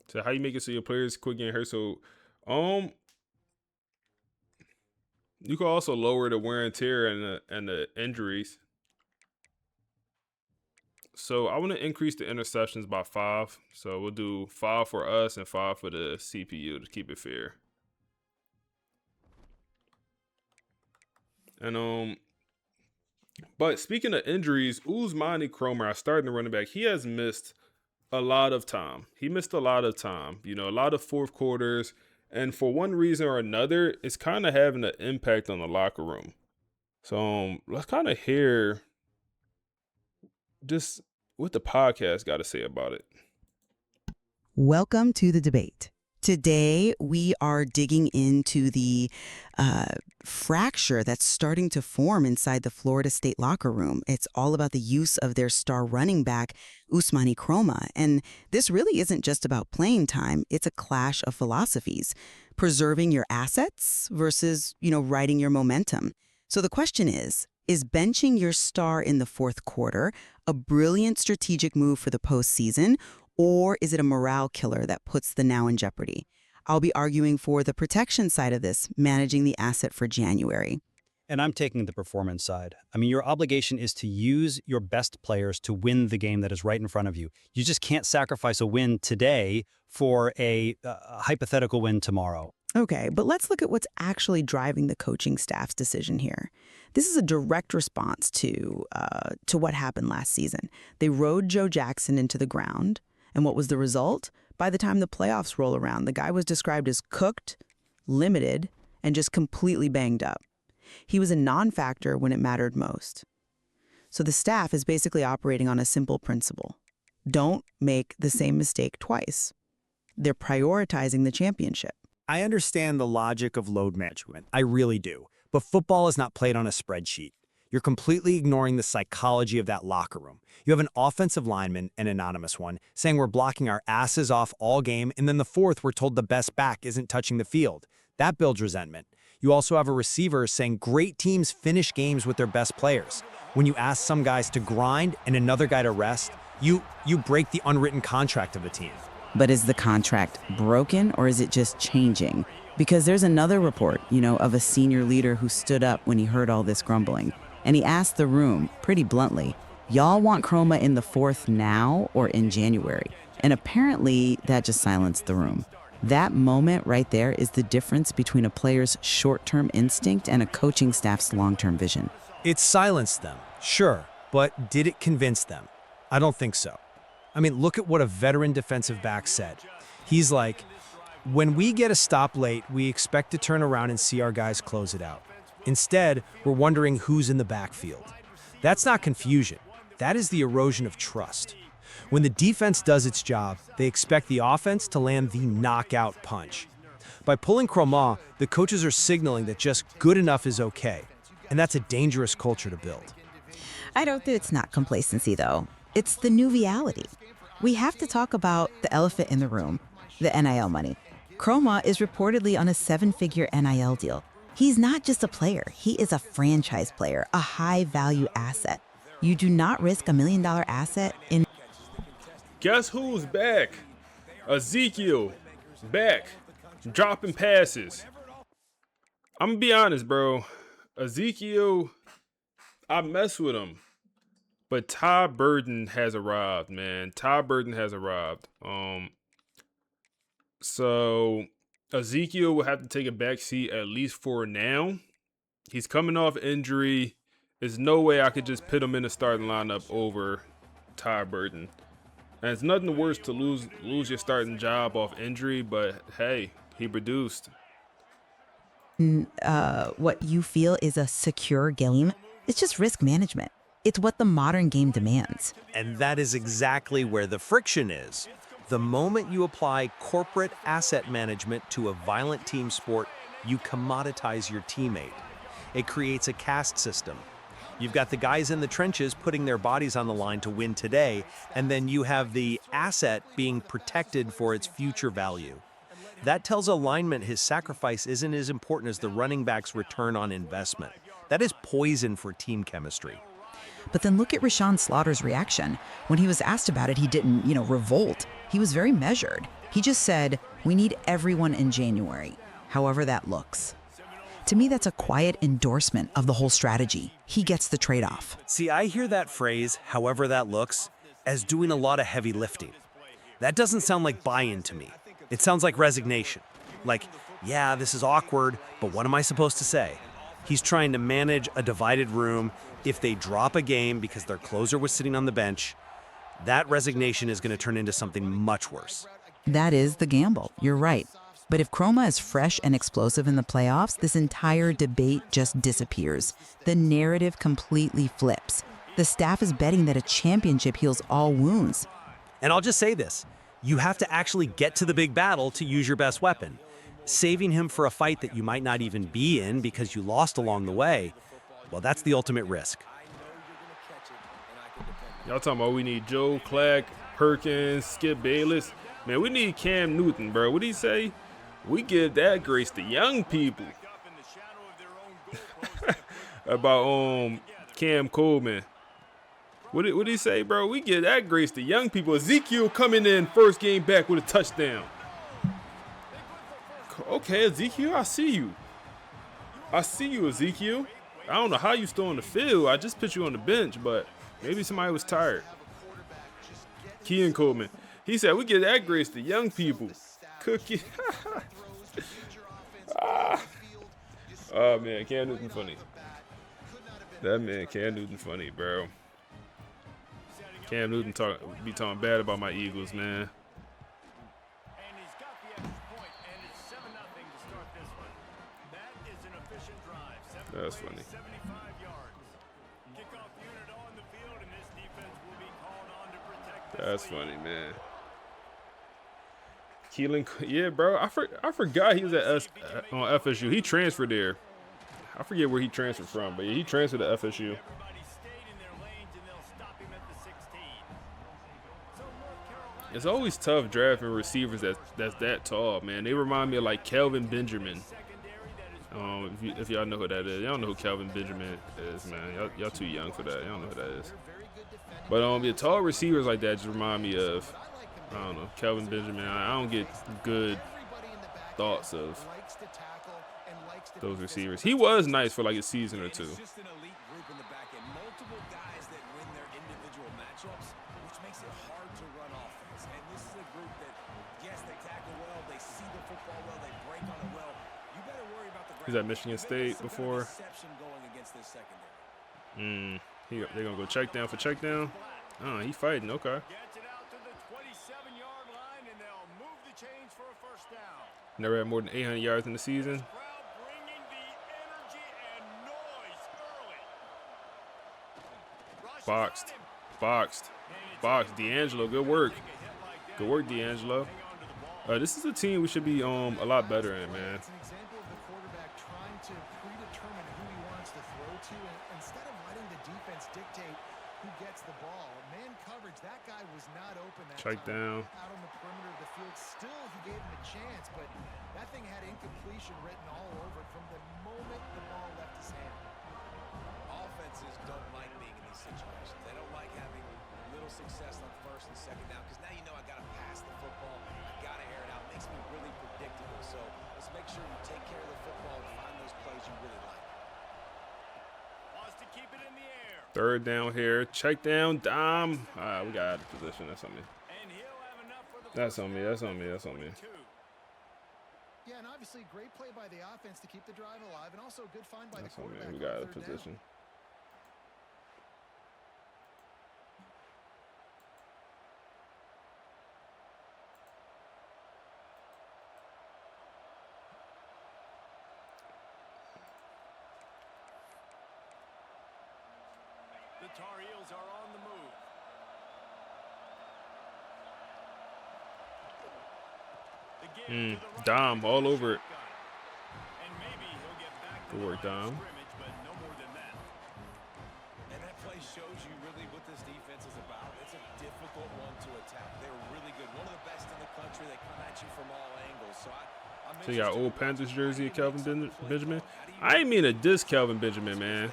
So how you make it so your players quit getting hurt? So you can also lower the wear and tear and the injuries. So I want to increase the interceptions by 5. So we'll do 5 for us and 5 for the CPU to keep it fair. And but speaking of injuries, Usmani Cromer, our starting running back, he has missed a lot of time. He missed a lot of time. You know, a lot of fourth quarters. And for one reason or another, it's kind of having an impact on the locker room. So let's kind of hear just what the podcast got to say about it. Welcome to the debate. Today, we are digging into the fracture that's starting to form inside the Florida State locker room. It's all about the use of their star running back, Usmani Cromer. And this really isn't just about playing time. It's a clash of philosophies, preserving your assets versus, riding your momentum. So the question is benching your star in the fourth quarter a brilliant strategic move for the postseason, or is it a morale killer that puts the now in jeopardy? I'll be arguing for the protection side of this, managing the asset for January. And I'm taking the performance side. I mean, your obligation is to use your best players to win the game that is right in front of you. You just can't sacrifice a win today for a hypothetical win tomorrow. Okay, but let's look at what's actually driving the coaching staff's decision here. This is a direct response to what happened last season. They rode Joe Jackson into the ground, and what was the result? By the time the playoffs roll around, the guy was described as cooked, limited, and just completely banged up. He was a non-factor when it mattered most. So the staff is basically operating on a simple principle. Don't make the same mistake twice. They're prioritizing the championship. I understand the logic of load management. I really do. But football is not played on a spreadsheet. You're completely ignoring the psychology of that locker room. You have an offensive lineman, an anonymous one, saying we're blocking our asses off all game, and then the fourth we're told the best back isn't touching the field. That builds resentment. You also have a receiver saying great teams finish games with their best players. When you ask some guys to grind and another guy to rest, you break the unwritten contract of a team. But is the contract broken or is it just changing? Because there's another report, of a senior leader who stood up when he heard all this grumbling. And he asked the room, pretty bluntly, y'all want Chroma in the fourth now or in January? And apparently that just silenced the room. That moment right there is the difference between a player's short-term instinct and a coaching staff's long-term vision. It silenced them, sure, but did it convince them? I don't think so. I mean, look at what a veteran defensive back said. He's like, when we get a stop late, we expect to turn around and see our guys close it out. Instead, we're wondering who's in the backfield. That's not confusion. That is the erosion of trust. When the defense does its job, they expect the offense to land the knockout punch. By pulling Chroma, the coaches are signaling that just good enough is okay. And that's a dangerous culture to build. I don't think it's not complacency, though. It's the new reality. We have to talk about the elephant in the room, the NIL money. Chroma is reportedly on a 7-figure NIL deal. He's not just a player. He is a franchise player, a high-value asset. You do not risk $1 million asset in... Guess who's back? Ezekiel. Back. Dropping passes. I'm going to be honest, bro. Ezekiel, I mess with him. But Ty Burden has arrived, man. Ty Burden has arrived. So Ezekiel will have to take a back seat at least for now. He's coming off injury. There's no way I could just put him in the starting lineup over Ty Burden. And it's nothing worse to lose your starting job off injury, but hey, he produced. What you feel is a secure game, it's just risk management. It's what the modern game demands. And that is exactly where the friction is. The moment you apply corporate asset management to a violent team sport, you commoditize your teammate. It creates a caste system. You've got the guys in the trenches putting their bodies on the line to win today, and then you have the asset being protected for its future value. That tells a lineman his sacrifice isn't as important as the running back's return on investment. That is poison for team chemistry. But then look at Rashawn Slaughter's reaction. When he was asked about it, he didn't, revolt. He was very measured. He just said, we need everyone in January, however that looks. To me, that's a quiet endorsement of the whole strategy. He gets the trade-off. See, I hear that phrase, however that looks, as doing a lot of heavy lifting. That doesn't sound like buy-in to me. It sounds like resignation. Like, yeah, this is awkward, but what am I supposed to say? He's trying to manage a divided room. If they drop a game because their closer was sitting on the bench, that resignation is going to turn into something much worse. That is the gamble. You're right. But if Chroma is fresh and explosive in the playoffs, this entire debate just disappears. The narrative completely flips. The staff is betting that a championship heals all wounds. And I'll just say this. You have to actually get to the big battle to use your best weapon. Saving him for a fight that you might not even be in because you lost along the way, well, that's the ultimate risk. Y'all talking about we need Joe Clark, Perkins, Skip Bayless. Man, we need Cam Newton, bro. What did he say? We give that grace to young people. About Cam Coleman. What did he say, bro? We give that grace to young people. Ezekiel coming in first game back with a touchdown. Okay, Ezekiel, I see you. I see you, Ezekiel. I don't know how you still on the field. I just put you on the bench, but maybe somebody was tired. Kean Coleman. He said, we give that grace to young people. Cookie. Oh man, Cam Newton funny. That man, Cam Newton funny, bro. Cam Newton be talking bad about my Eagles, man. And he's got the extra point, and it's 7-0 to start this one. That is an efficient drive. That's funny. 75 yards. Kickoff unit on the field, and this defense will be called on to protect this That's lead. funny, man. Keelan, yeah, bro. I forgot he was at on FSU. He transferred there. I forget where he transferred from, but yeah, he transferred to FSU. Everybody stayed in their lanes, and they'll stop him at the 16. So North Carolina It's always tough drafting receivers that's that tall, man. They remind me of like Kelvin Benjamin. If y'all know who that is, y'all know who Kelvin Benjamin is, man. Y'all too young for that. Y'all know who that is. But yeah, tall receivers like that just remind me of, I don't know, Kelvin Benjamin. I don't get good thoughts of those receivers. He was nice for like a season or two. It's just an elite group in the back end. Multiple guys that win their individual matchups, which makes it hard to run offense. And this is a group that, yes, they tackle well, they see the football well, they break on it well. You better worry about the He's at Michigan State before. going against this secondary. They're gonna go check down for check down. Oh, he fighting. Okay. gets it out to the 27-yard line, and they'll move the chains for a first down. Never had more than 800 yards in the season. Crowd bringing the energy and noise early. Rushes Boxed. on him. Boxed. D'Angelo, good work. Good work, D'Angelo. This is a team we should be a lot better in, man. It's an example of the quarterback trying to predetermine who he wants to throw to, and instead of letting the defense dictate who gets the ball. Man coverage, that guy was not open that Check time. down. Out on the perimeter of the field. Still, he gave him a chance, but that thing had incompletion written all over it from the moment the ball left his hand. Offenses don't like being in these situations. They don't like having little success on first and second down because now you know I got to pass the football. I got to air it out. It makes me really predictable. So let's make sure you take care of the football and find those plays you really like. Wants to keep it in the air. Third down here. Check down. Dom. We got out of position. That's on me. And he'll have enough for the That's on me. That's on me. That's on me. Yeah, and obviously great play by the offense to keep the drive alive, and also a good find by That's the on me. quarterback. We got on out of third position. down. The Tar Heels are on the move. The give to the right Dom with all the over it. shotgun. And maybe he'll get back to Good the work, line of Dom. scrimmage, but no more than that. And that play shows you really what this defense is about. It's a difficult one to attack. They're really good. One of the best in the country. They come at you from all angles. So I'm So you got interested old in Panthers watching jersey of how he Kelvin makes the play Benjamin. call. How do you I ain't mean to diss Kelvin Benjamin, man.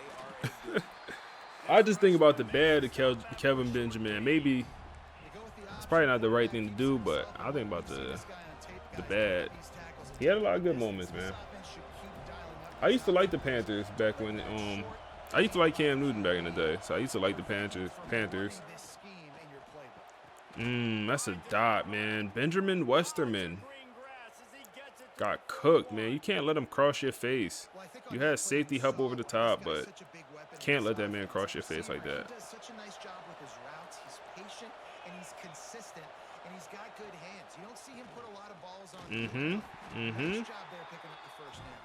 I just think about the bad of Kelvin Benjamin. Maybe it's probably not the right thing to do, but I think about the bad. He had a lot of good moments, man. I used to like the Panthers back when I used to like Cam Newton back in the day, so I used to like the Panthers. That's a dot, man. Benjamin Westerman got cooked, man. You can't let him cross your face. You had safety help over the top, but can't let that man cross your face like that. He does such a nice job with his routes. He's patient and he's consistent and he's got good hands. You don't see him put a lot of balls on. Nice job there picking up the first down.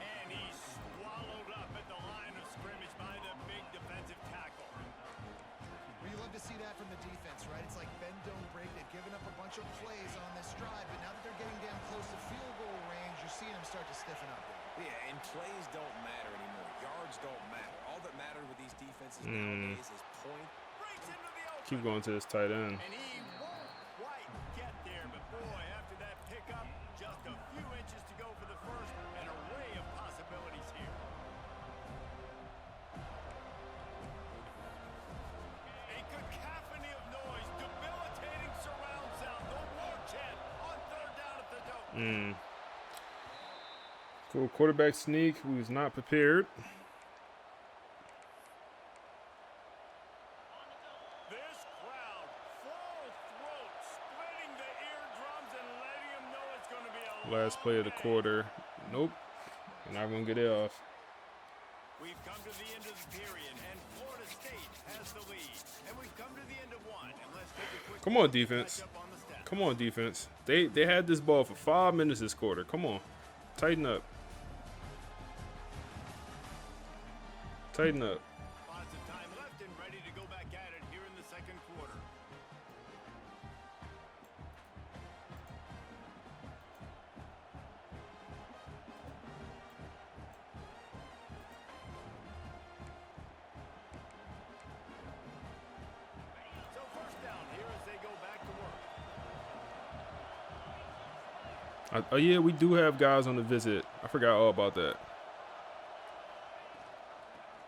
And he's swallowed up at the line of scrimmage by the big defensive tackle. Well, you love to see that from the defense, right? It's like bend, don't break. They've given up a bunch of plays on this drive, but now that they're getting down close to field goal range, you're seeing them start to stiffen up. Yeah, and plays don't matter anymore. Yards don't matter. All that matters with these defenses nowadays is point. Breaks into the open. Keep going to this tight end. And he won't quite get there, but boy, after that pickup, just a few inches to go for the first. An array of possibilities here. A cacophony of noise, debilitating surround sound, the war chant on third down at the dope. Cool quarterback sneak who was not prepared. This crowd, full throat, splitting the eardrums and letting them know it's going to be a Last play of the long day. quarter. Nope. We're not going to get it off. We've come to the end of the period, and Florida State has the lead. And we've come to the end of one. And let's take a quick Come on, look to defense. catch up on the stats. Come on, defense. They had this ball for 5 minutes this quarter. Come on. Tighten up. Tighten up. Lots of time left and ready to go back at it here in the second quarter. So first down here as they go back to work. Oh yeah, we do have guys on the visit. I forgot all about that.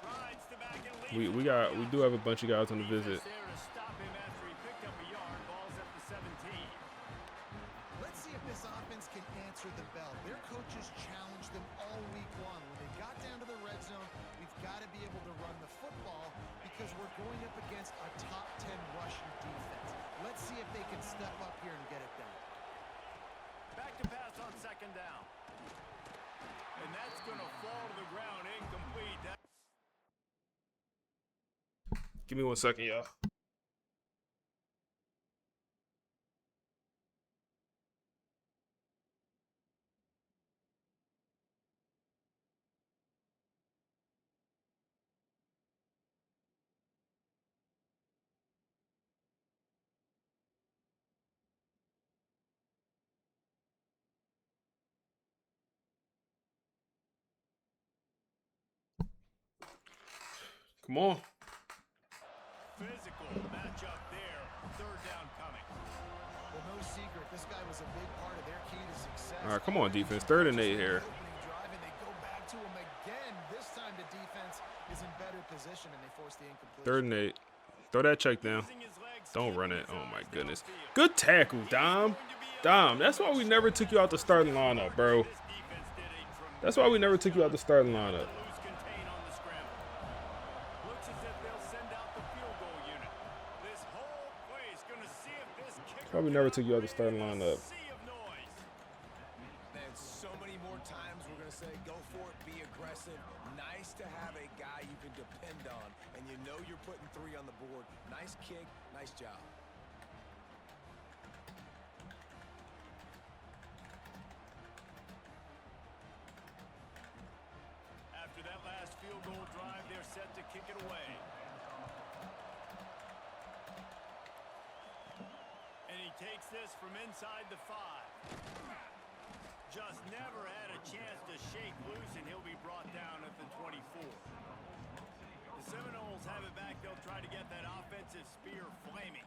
Rides the back and leads We do have a bunch of guys on the visit. there to stop him after he picked up a yard. Ball's at the 17. Let's see if this offense can answer the bell. Their coaches challenged them all week long. When they got down to the red zone, we've got to be able to run the football because we're going up against a top 10 rushing defense. Let's see if they can step up here and get it done. Back to pass on second down. And that's going to fall to the ground incomplete. Give me 1 second, y'all. Come on. Physical matchup there. Third down coming. Well, no secret, this guy was a big part of their key to success. All right, come on, defense. 3rd and 8 here. Opening drive, and they go back to him again. This time the defense is in better position, and they force the incompletion. 3rd and 8. Throw that check down. Don't run it. Oh my goodness. Good tackle, Dom. Dom, that's why we never took you out the starting lineup, bro. That's why we never took you out the starting lineup. Lose contain on the scramble. Looks as if they'll send out the field goal unit. This whole place going to see if this kicker That's why we never took you out the starting lineup. sea of noise. Man, so many more times we're going to say, go for it, be aggressive. Nice to have a guy you can depend on, and you know you're putting 3 on the board. Nice kick, nice job. After that last field goal drive, they're set to kick it away. And he takes this from inside the 5. Just never had a chance to shake loose, and he'll be brought down at the 24. The Seminoles have it back. They'll try to get that offensive spear flaming.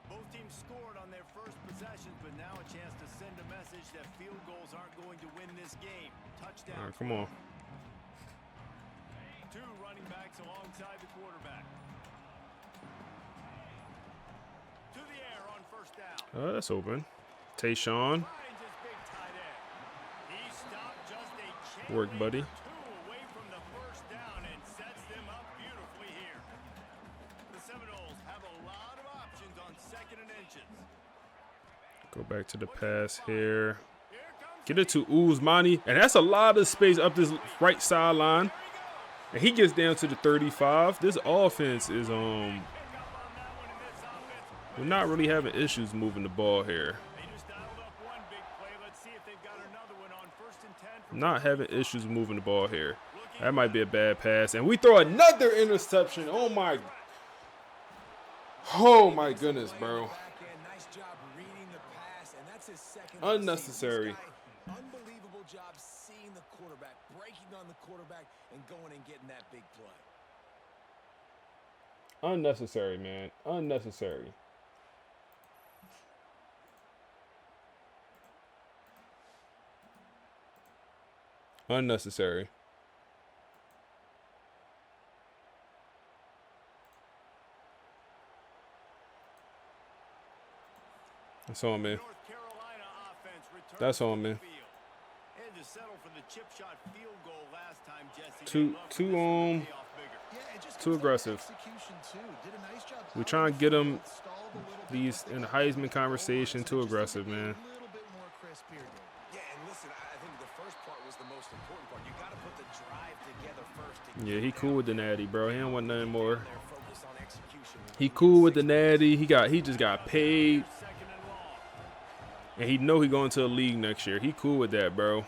Both teams scored on their first possessions, but now a chance to send a message that field goals aren't going to win this game. Touchdown. All right, come on. 2 running backs alongside the quarterback. To the air on first down. That's open. Tayshawn. Finds his big tight end. He stopped just a chain Work, buddy. or 2 away from the first down and sets them up beautifully here. The Seminoles have a lot of options on 2nd and inches. Go back to the pass here. Get it to Uzmani. And that's a lot of space up this right sideline. And he gets down to the 35. This offense is we're not really having issues moving the ball here. They just dialed up one big play. Let's see if they've got another one on 1st and 10 from Not having issues moving the ball here. That might be a bad pass. And we throw another interception. Oh my goodness, bro. Nice job reading the pass, and that's his 2nd. Unnecessary. This guy, unbelievable job seeing the quarterback, breaking on the quarterback, and going and getting that big play. Unnecessary, man. Unnecessary. Unnecessary. That's on me. North Carolina offense returns That's on to me. the field. Had to settle for the chip shot field goal last time, Jesse. Too aggressive. We trying to get them these in the Heisman conversation. Too aggressive, man. Yeah, and listen, I think the first part was the most important part. You got to put the drive together first. Yeah, he cool with the natty, bro. He don't want nothing more. He cool with the natty. He just got paid. And he know he going to the league next year. He cool with that, bro.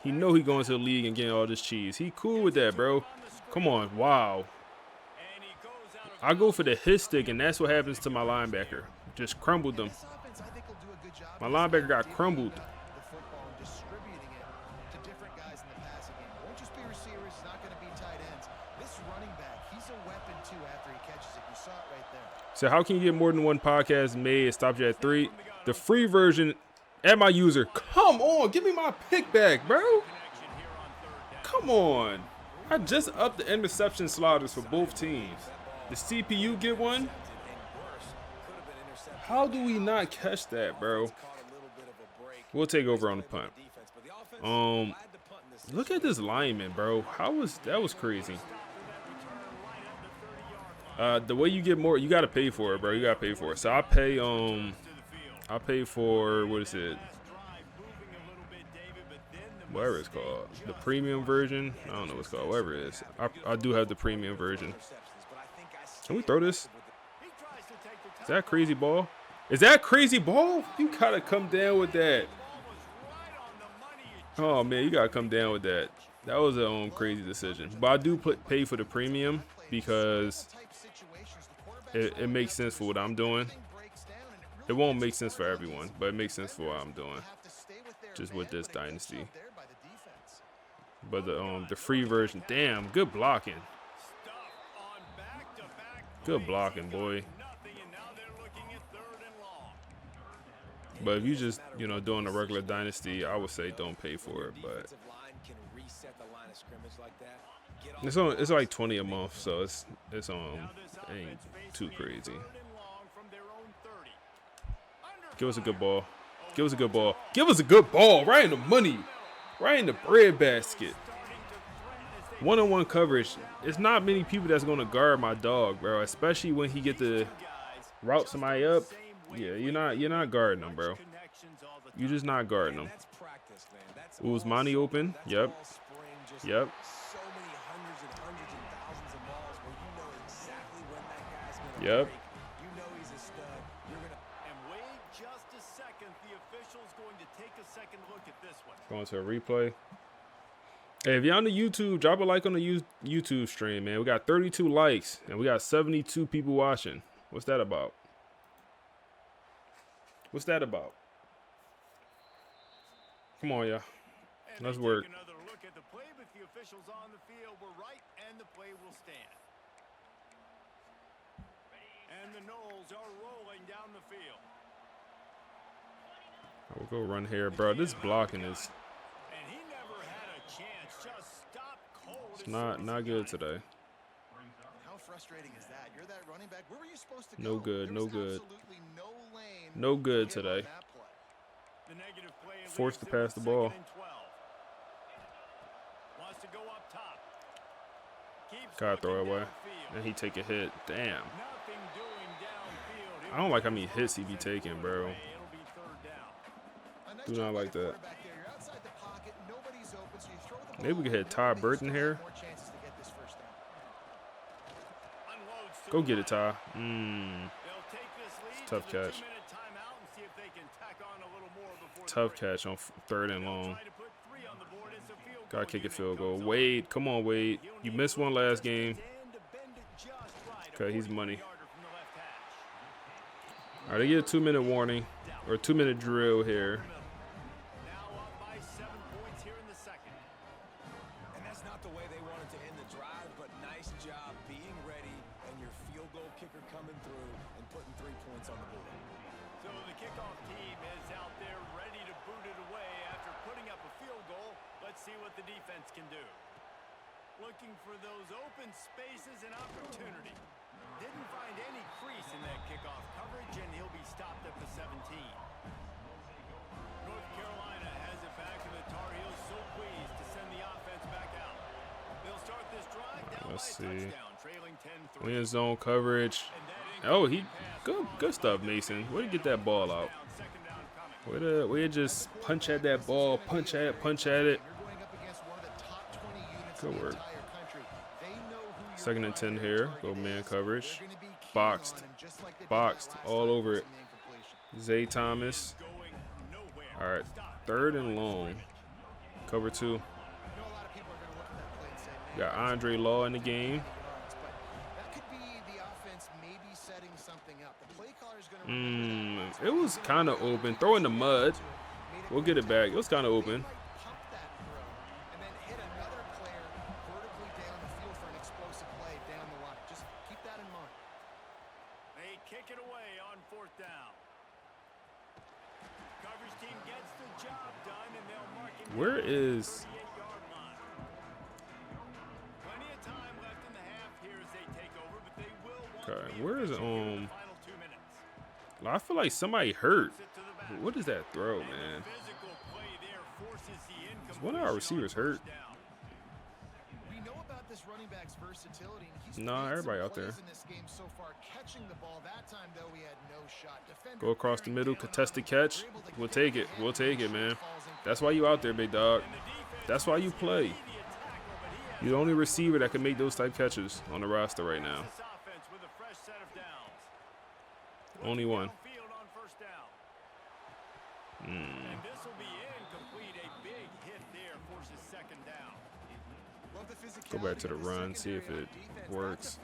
He know he going to the league and getting all this cheese. He cool with that, bro. Come on. Wow. I go for the hit stick, and that's what happens to my linebacker. Just crumbled them. My linebacker got crumbled. So how can you get more than one podcast made? It stops you at 3. The free version at my user. Come on, give me my pick back, bro. Come on. I just upped the interception sliders for both teams. The CPU get one? How do we not catch that, bro? We'll take over on the punt. Look at this lineman, bro. That was crazy. The way you get more, you gotta pay for it, bro. You gotta pay for it. So I pay for, what is it? Whatever it's called. The premium version. I don't know what's called. Whatever it is. I do have the premium version. Can we throw this? Is that crazy ball? Is that crazy ball? You gotta come down with that. Oh man, you gotta come down with that. That was a crazy decision. But I do pay for the premium because it makes sense for what I'm doing. It won't make sense for everyone, but it makes sense for what I'm doing. Just with this dynasty. But the free version, damn, good blocking. Good blocking, boy. But if you just, doing a regular dynasty, I would say don't pay for it. But it's like 20 a month, so it ain't too crazy. Give us a good ball. Give us a good ball. Give us a good ball. Right in the money. Right in the bread basket. One-on-one coverage. It's not many people that's going to guard my dog, bro. Especially when he get to route somebody up. Yeah, you're not guarding him, bro. You're just not guarding him. Ooh, money open. Yep. Yep. Yep. Going to a replay. Hey, if you're on the YouTube, drop a like on the YouTube stream, man. We got 32 likes and we got 72 people watching. What's that about? What's that about? Come on, y'all. Let's work. Another look at the play, but the officials on the field were right, and the play will stand. And the Knowles are rolling down the field. We'll go run here, bro. This blocking is it's not good today. How frustrating is that? You're that running back. Where were you supposed to go? No good, no good. No lane. No good today. Forced to pass the ball. Gotta throw it away. And he take a hit. Damn. I don't like how many hits he be taking, bro. Do not like that. Maybe we could hit Todd Burton here. Go get it, Ty. Tough catch. Tough catch on 3rd and long. Gotta kick a field goal. Wade, come on, Wade. You missed one last game. Okay, he's money. All right, they get a 2-minute warning or a 2-minute drill here. Looking for those open spaces and opportunity. Didn't find any crease in that kickoff coverage, and he'll be stopped at the 17. North Carolina has it back, and the Tar Heels so pleased to send the offense back out. They'll start this drive down by a touchdown, trailing 10-3. We in zone coverage. Oh, he good stuff, Mason. Where'd he get that ball out? We just punch at that ball, punch at it. Good work. 2nd and 10 here. Go man coverage. Boxed all over it. Zay Thomas. All right, 3rd and long. Cover 2. Got Andre Law in the game. It was kind of open. Throw in the mud. We'll get it back. It was kind of open. They kick it away on 4th down. Coverage team gets the job done, and they'll mark it. Where is? Plenty of time left in the half here as they take over, but they will want Okay, where is I feel like somebody hurt. What is that throw, man? Is one of our receivers hurt? We know about this running back's versatility. No, everybody out there. In this game so far, catching the ball. That time, though, he had no shot. Go across the middle, contested catch. We'll take it. We'll take it, man. That's why you out there, big dog. That's why you play. You're the only receiver that can make those type catches on the roster right now. Only one. Go back to the run, see if it works.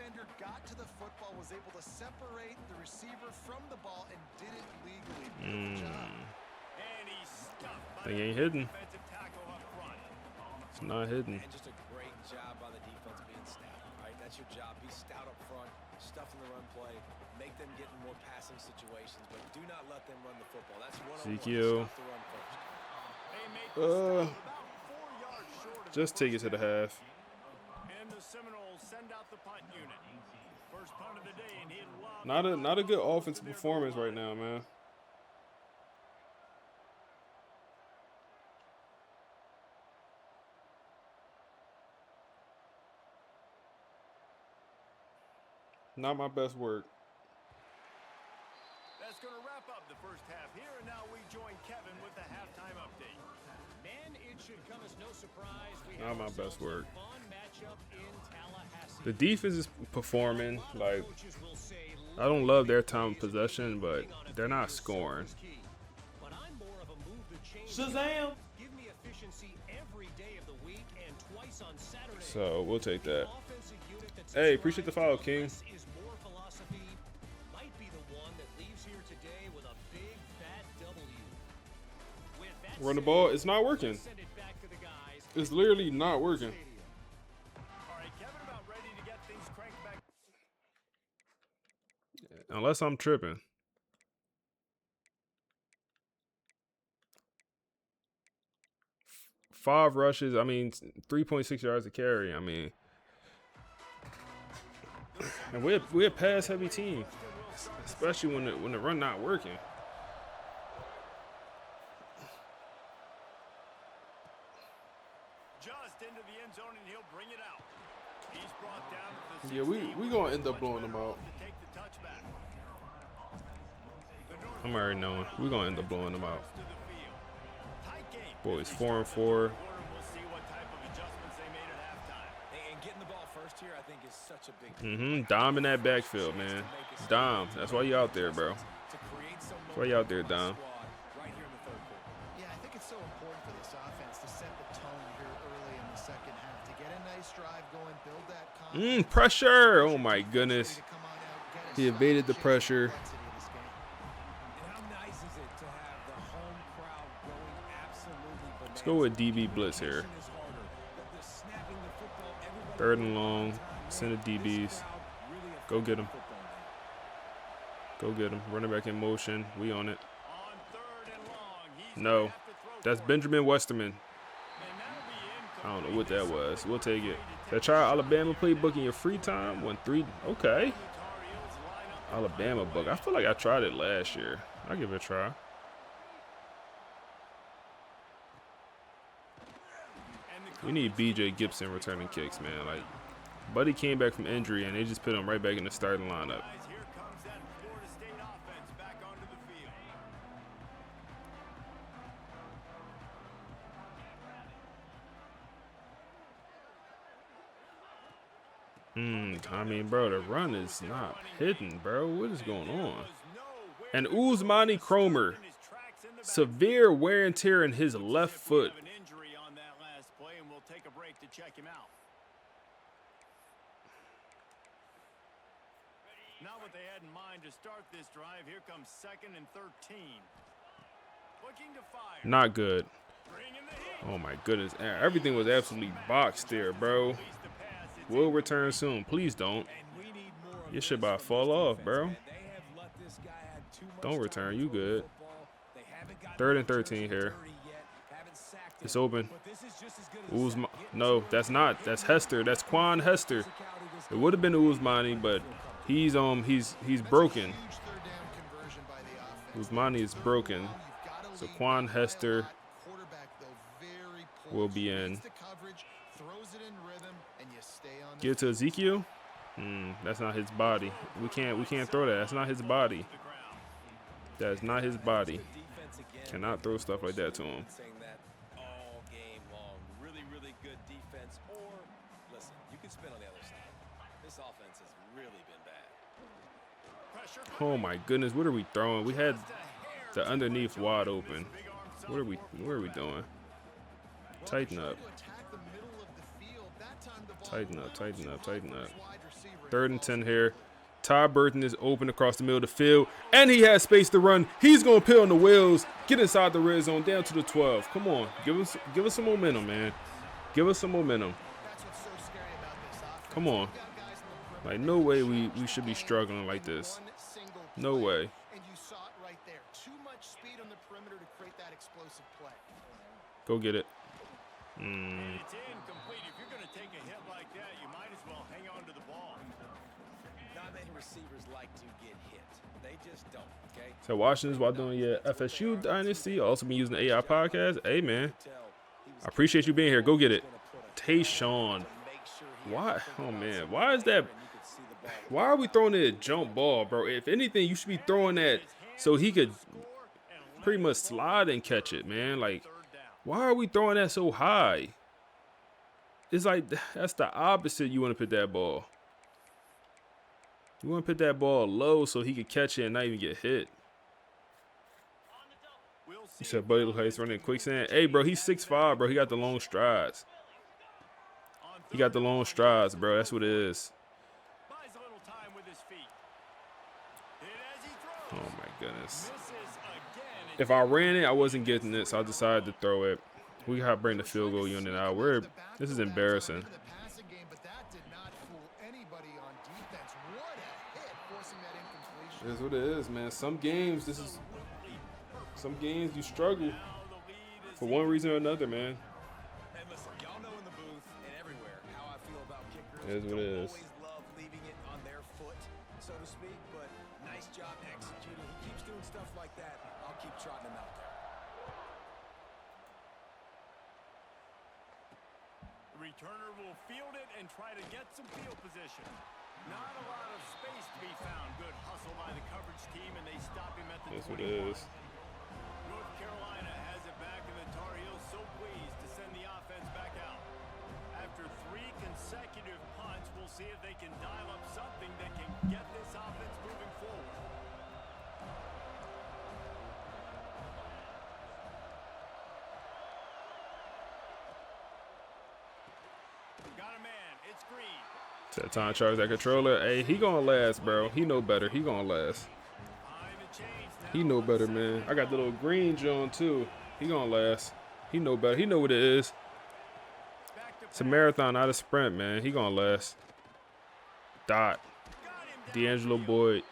Thing ain't hidden. It's not hidden. Just a great job by the defense being stout. Right, that's your job. Be stout up front, stuff in the run play, make them get in more passing situations, but do not let them run the football. That's Ezekiel. Just take it to the half. And the Seminoles send out the punt unit. First punt of the day, and Not a good offensive performance right now, man. Not my best work. That's going to wrap up the first half here, and now we join Kevin with the halftime update. Man, it should come as no surprise. Not my best work. The defense is performing. Like, I don't love their time of possession, but they're not scoring. Shazam! Give me efficiency every day of the week and twice on Saturday. So we'll take that. Hey, appreciate the follow, King. Run the ball. It's not working. It's literally not working. Unless I'm tripping. Five rushes. I mean, 3.6 yards a carry. I mean, and we're a pass heavy team, especially when the run not working. Just into the end zone, and he'll bring it out. He's brought down at the Yeah, we gonna end up blowing them out. I'm already knowing we're gonna end up blowing them out. Boys, 4-4. Dom in that backfield, man. Dom, that's why you out there, bro. That's why you out there, Dom. Yeah, I think it's so important for this offense to set the tone here early in the second half, to get a nice drive going, build that confidence. Pressure! Oh my goodness. He evaded the pressure. Let's go with DB blitz here. 3rd and long. Send the DBs. Go get him. Go get him. Running back in motion. We on it. No. That's Benjamin Westerman. I don't know what that was. We'll take it. Did I try Alabama playbook in your free time? 1-3. Okay. Alabama book. I feel like I tried it last year. I'll give it a try. We need BJ Gibson returning kicks, man. Like, Buddy came back from injury, and they just put him right back in the starting lineup. I mean, bro, the run is not hitting, bro. What is going on? And Usmani Cromer, severe wear and tear in his left foot. Not what they had in mind to start this drive. Here comes 2nd and 13. Looking to fire. Not good. Oh my goodness. Everything was absolutely boxed there, bro. Will return soon. Please don't. Your shit about to fall off, bro. Don't return. You good. 3rd and 13 here. It's open. Uzma. No, that's not. That's Hester. That's Quan Hester. It would have been Uzmani, but he's broken. Uzmani is broken. So Quan Hester will be in. Give it to Ezekiel. That's not his body. We can't throw that. That's not his body. That's not his body. Cannot throw stuff like that to him. Oh my goodness, what are we throwing? We had the underneath wide open. What are we doing? Tighten up. Tighten up, tighten up, tighten up. 3rd and 10 here. Ty Burton is open across the middle of the field, and he has space to run. He's going to peel on the wheels, get inside the red zone, down to the 12. Come on, give us some momentum, man. Give us some momentum. Come on. Like, no way we should be struggling like this. No way. And you saw it right there. Too much speed on the perimeter to create that explosive play. Go get it. It's incomplete. If you're going to take a hit like that, you might as well hang on to the ball. Not many receivers like to get hit. They just don't, okay? So watching this while doing your FSU Dynasty, also been using the AI podcast. Hey, man. I appreciate you being here. Go get it. Tayshawn. Why? Oh, man. Why is that? Why are we throwing it a jump ball, bro? If anything, you should be throwing that so he could pretty much slide and catch it, man. Like, why are we throwing that so high? It's like, that's the opposite. You want to put that ball. You want to put that ball low so he could catch it and not even get hit. You said Buddy looks like he's running quicksand. Hey, bro, he's 6'5", bro. He got the long strides. He got the long strides, bro. That's what it is. Oh, my goodness. If I ran it, I wasn't getting it, so I decided to throw it. We got to bring the field goal unit out. This is embarrassing. It is what it is, man. Some games you struggle for one reason or another, man. It is what it is. Returner will field it and try to get some field position. Not a lot of space to be found. Good hustle by the coverage team, and they stop him at the 21. That's what it is. North Carolina has it back, and the Tar Heels so pleased to send the offense back out. After 3 consecutive punts, we'll see if they can dial up something that can get this offense moving forward. Got a man. It's Green. That time charge that controller. Hey, he gonna last, bro. He know better. He gonna last. He know better, man. I got the little green John too. He gonna last. He know better. He know what it is. It's a marathon, not a sprint, man. He gonna last. Dot. D'Angelo Boyd.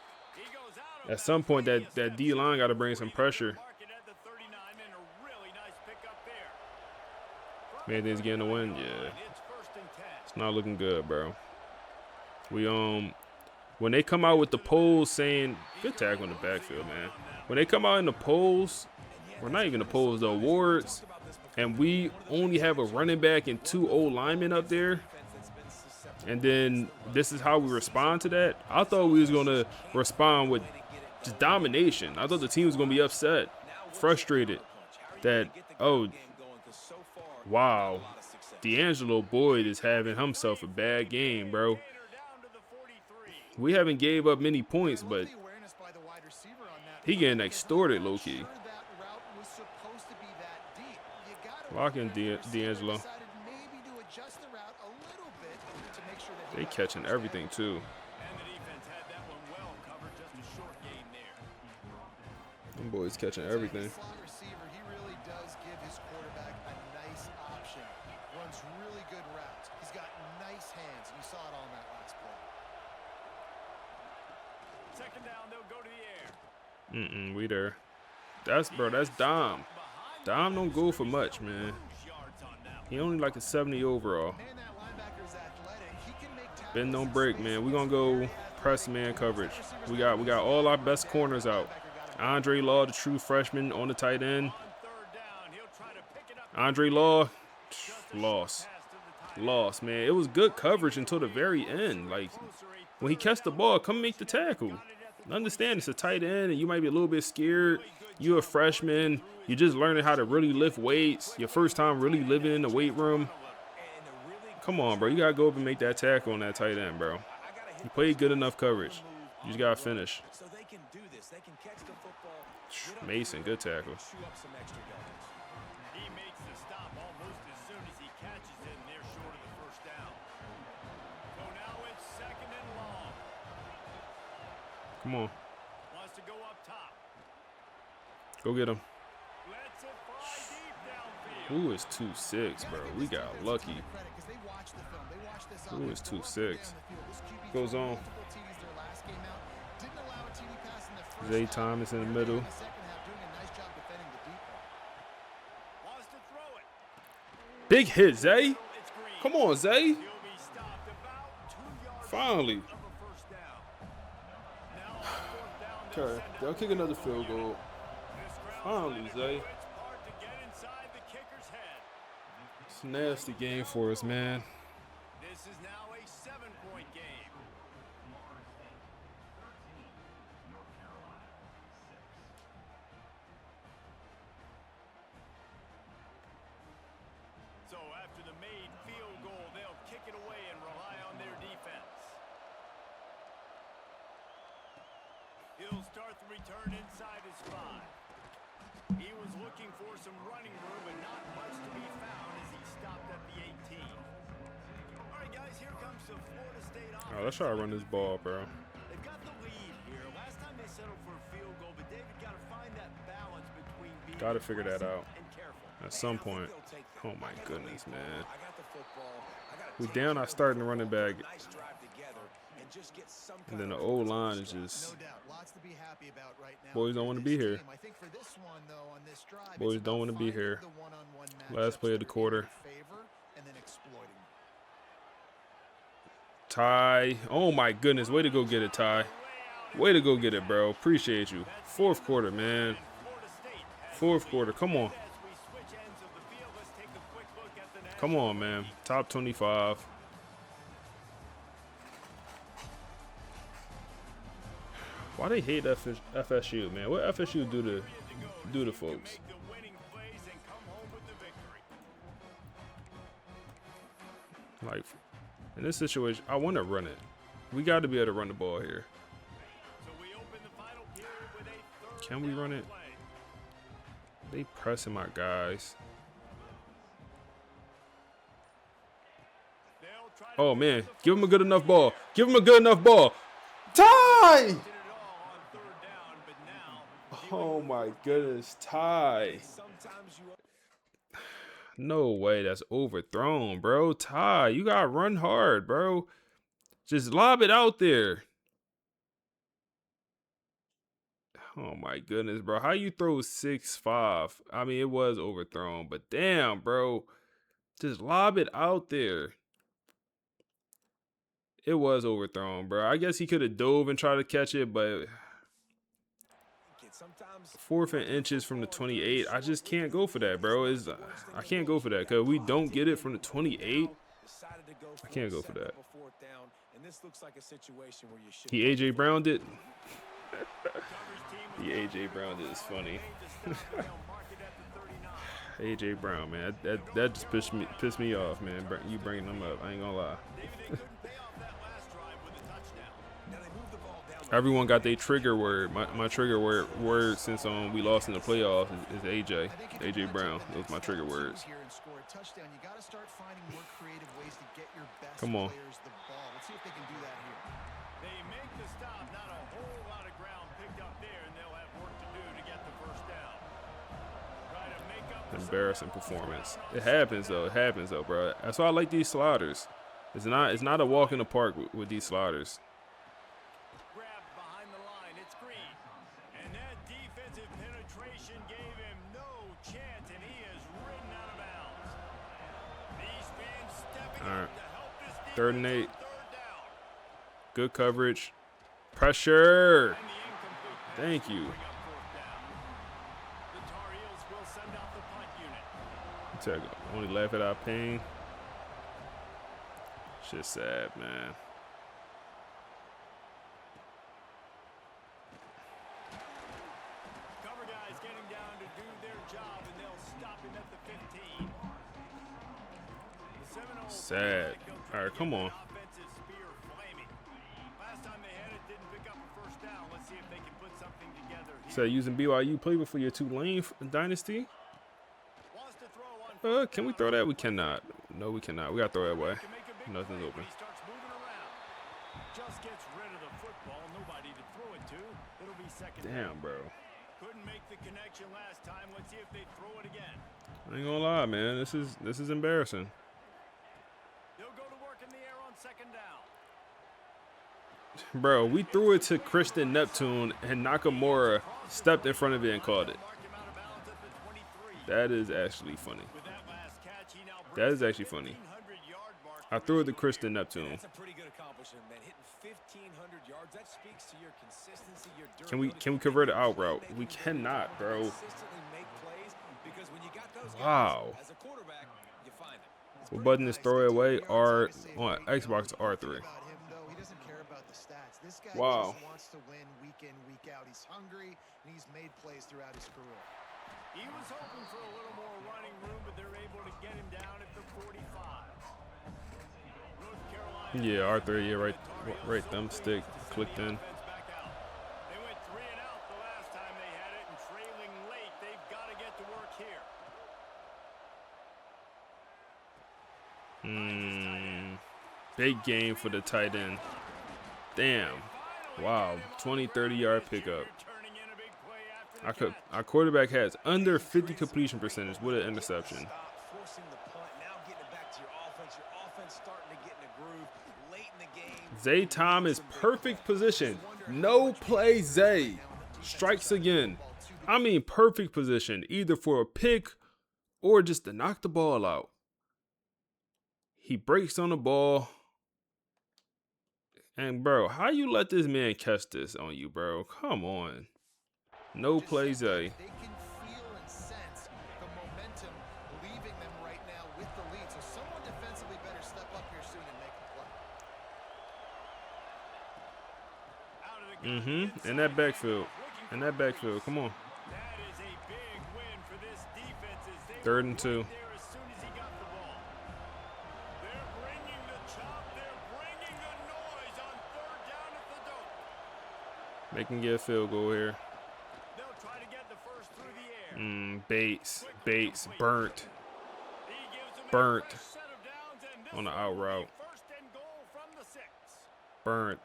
At some point, that D line got to bring some pressure. Man, things getting a win. Yeah. It's not looking good, bro. We when they come out with the polls saying good tackle in the backfield, man. When they come out in the polls, or not even the polls, the awards, and we only have a running back and 2 old linemen up there, and then this is how we respond to that. I thought we was gonna respond with just domination. I thought the team was gonna be upset, frustrated that, oh, wow, D'Angelo Boyd is having himself a bad game, bro. We haven't gave up many points, but he getting extorted, low-key. Lock in D'Angelo. They catching everything, too. Them boys catching everything. He really does give his quarterback a nice option. Runs really good routes. He's got nice hands. You saw it on that last play. Second down, they'll go to the air. We there. That's Dom. Dom don't go for much, man. He only like a 70 overall. Ben don't break, man. We gonna go press man coverage. We got all our best corners out. Andre Law, the true freshman, on the tight end. Andre Law, lost, man. It was good coverage until the very end. Like, when he catch the ball, come make the tackle. Understand it's a tight end, and you might be a little bit scared. You're a freshman. You're just learning how to really lift weights. Your first time really living in the weight room. Come on, bro. You got to go up and make that tackle on that tight end, bro. You played good enough coverage. You just got to finish. Mason, good tackle. He makes the stop almost as soon as he catches it, and they're short of the first down. So now it's second and long. Come on. Wants to go up top. Go get him. Lets it fly deep downfield. Who is 2'6", bro? We got lucky. Who is 2'6"? Goes on. Zay Thomas in the middle. Big hit, Zay. Come on, Zay. Finally. Okay, they'll kick another field goal. Finally, Zay. It's a nasty game for us, man. This is now a 7-point game. So after the made field goal, they'll kick it away and rely on their defense. He'll start the return inside his 5. He was looking for some running room, but not much to be found as he stopped at the 18. All right, guys, here comes the Florida State offense. All right, let's try to run this ball, bro. They've got the lead here. Last time they settled for a field goal, but David got to find that balance between being Got to figure that out and careful. at some point. Oh, my goodness, man. We down our starting running back. And then the O-line is just... Boys don't want to be here. Boys don't want to be here. Last play of the quarter. Ty. Oh, my goodness. Way to go get it, Ty. Way to go get it, bro. Appreciate you. Fourth quarter, man. Fourth quarter. Come on. Come on, man. Top 25. Why they hate FSU, man? What FSU do to folks? Like, in this situation, I want to run it. We got to be able to run the ball here. Can we run it? They pressing my guys. Oh, man. Give him a good enough ball. Give him a good enough ball. Ty! Oh, my goodness. Ty. No way. That's overthrown, bro. Ty, you got to run hard, bro. Just lob it out there. Oh, my goodness, bro. How you throw 6'5"? I mean, it was overthrown, but damn, bro. Just lob it out there. It was overthrown, bro. I guess he could have dove and tried to catch it, but 4th and inches from the 28. I just can't go for that, bro. I can't go for that because we don't get it from the 28. I can't go for that. He A.J. Browned it. He A.J. Browned it is funny. A.J. Brown, man. That just pissed me off, man. You bringing them up. I ain't gonna lie. Everyone got their trigger word. My trigger word since we lost in the playoffs is AJ Brown. Those are my trigger words. Come on. Let's see if they can do that here. They make the stop, not a whole lot of ground picked up there, and they'll have work to do to get the first down. Try to make up Embarrassing performance. It happens though, bro. That's why I like these sliders. It's not a walk in the park with these sliders. grab behind the line. It's Green. And that defensive penetration gave him no chance, and he is ridden out of bounds. These fans stepping All right. up to help this defense 3rd and 8. on third down. Good coverage. Pressure. And the incomplete pass Thank will you. bring up 4th down. The Tar Heels will send out the punt unit. Only laugh at our pain. Shit's sad, man. Cover guys getting down to do their job, and they'll stop him at the 15. The Seminoles Sad. All right, come on. offensive spear flaming. Last time they had it, didn't pick up a first down. Let's see if they can put something together here. So using BYU Playbook for your Tulane Dynasty? Wants to throw on Can we throw that? We cannot. No, we cannot. We gotta throw that away. to make a big Nothing's play open. when he starts moving around. Just gets rid of the football. Nobody to throw it to. It'll be second down. Damn, bro. Couldn't make the connection last time. Let's see if they throw it again. I ain't gonna lie, man. This is embarrassing. They'll go to work in the air on second down. Bro, we threw it to Christian Neptune and Nakamura stepped in front of it and caught it. Mark him out of bounds at the 23. That is actually funny. With that last catch, he now That breaks is actually the funny. 1,500-yard mark I for threw it his to Christian Neptune. That's a pretty good accomplishment, man. Hitting 1,500 yards, that speaks to your consistency, your Can we durability. convert it out route? We cannot, bro. Consistently make plays because when you got those guys, Wow. as a quarterback, you find them. What button is throw it away? R on Xbox R3. About him, though, he doesn't care about the stats. This guy Wow. just wants to win week in, week out. He's hungry, and he's made plays throughout his career. He was hoping for a little more running room, but they're able to get him down at the 45. North Carolina. Yeah, R3, yeah, right thumbstick clicked in. Offense back out. They went 3 and out the last time they had it, and trailing late, they've got to get to work here. Big game for the tight end. Damn. Wow. 20, 30-yard pickup. Turning in a big play after the Our quarterback has under 50 completion percentage with an interception. Stop forcing the punt, now getting it back to your offense. Your offense starting to get in a groove late in the game. Zay Thomas, perfect position. No play Zay. Strikes again. I mean, perfect position, either for a pick or just to knock the ball out. He breaks on the ball. And, bro, how you let this man catch this on you, bro? Come on. No play Zay. They can feel and sense the momentum leaving them right now with the lead. So someone defensively better step up here soon and make a play. Out of the In that backfield. In that backfield. Come on. That is a big win for this defense as they 3rd were and 2. right there as soon as he got the ball. They're bringing the chop. They're bringing the noise on 3rd down at the dope. They can get a field goal here. They'll try to get the first through the air. Bates. Burnt. He gives them a Burnt. fresh set of downs, and this On the one out will be route. 1st and goal from the 6. Burnt.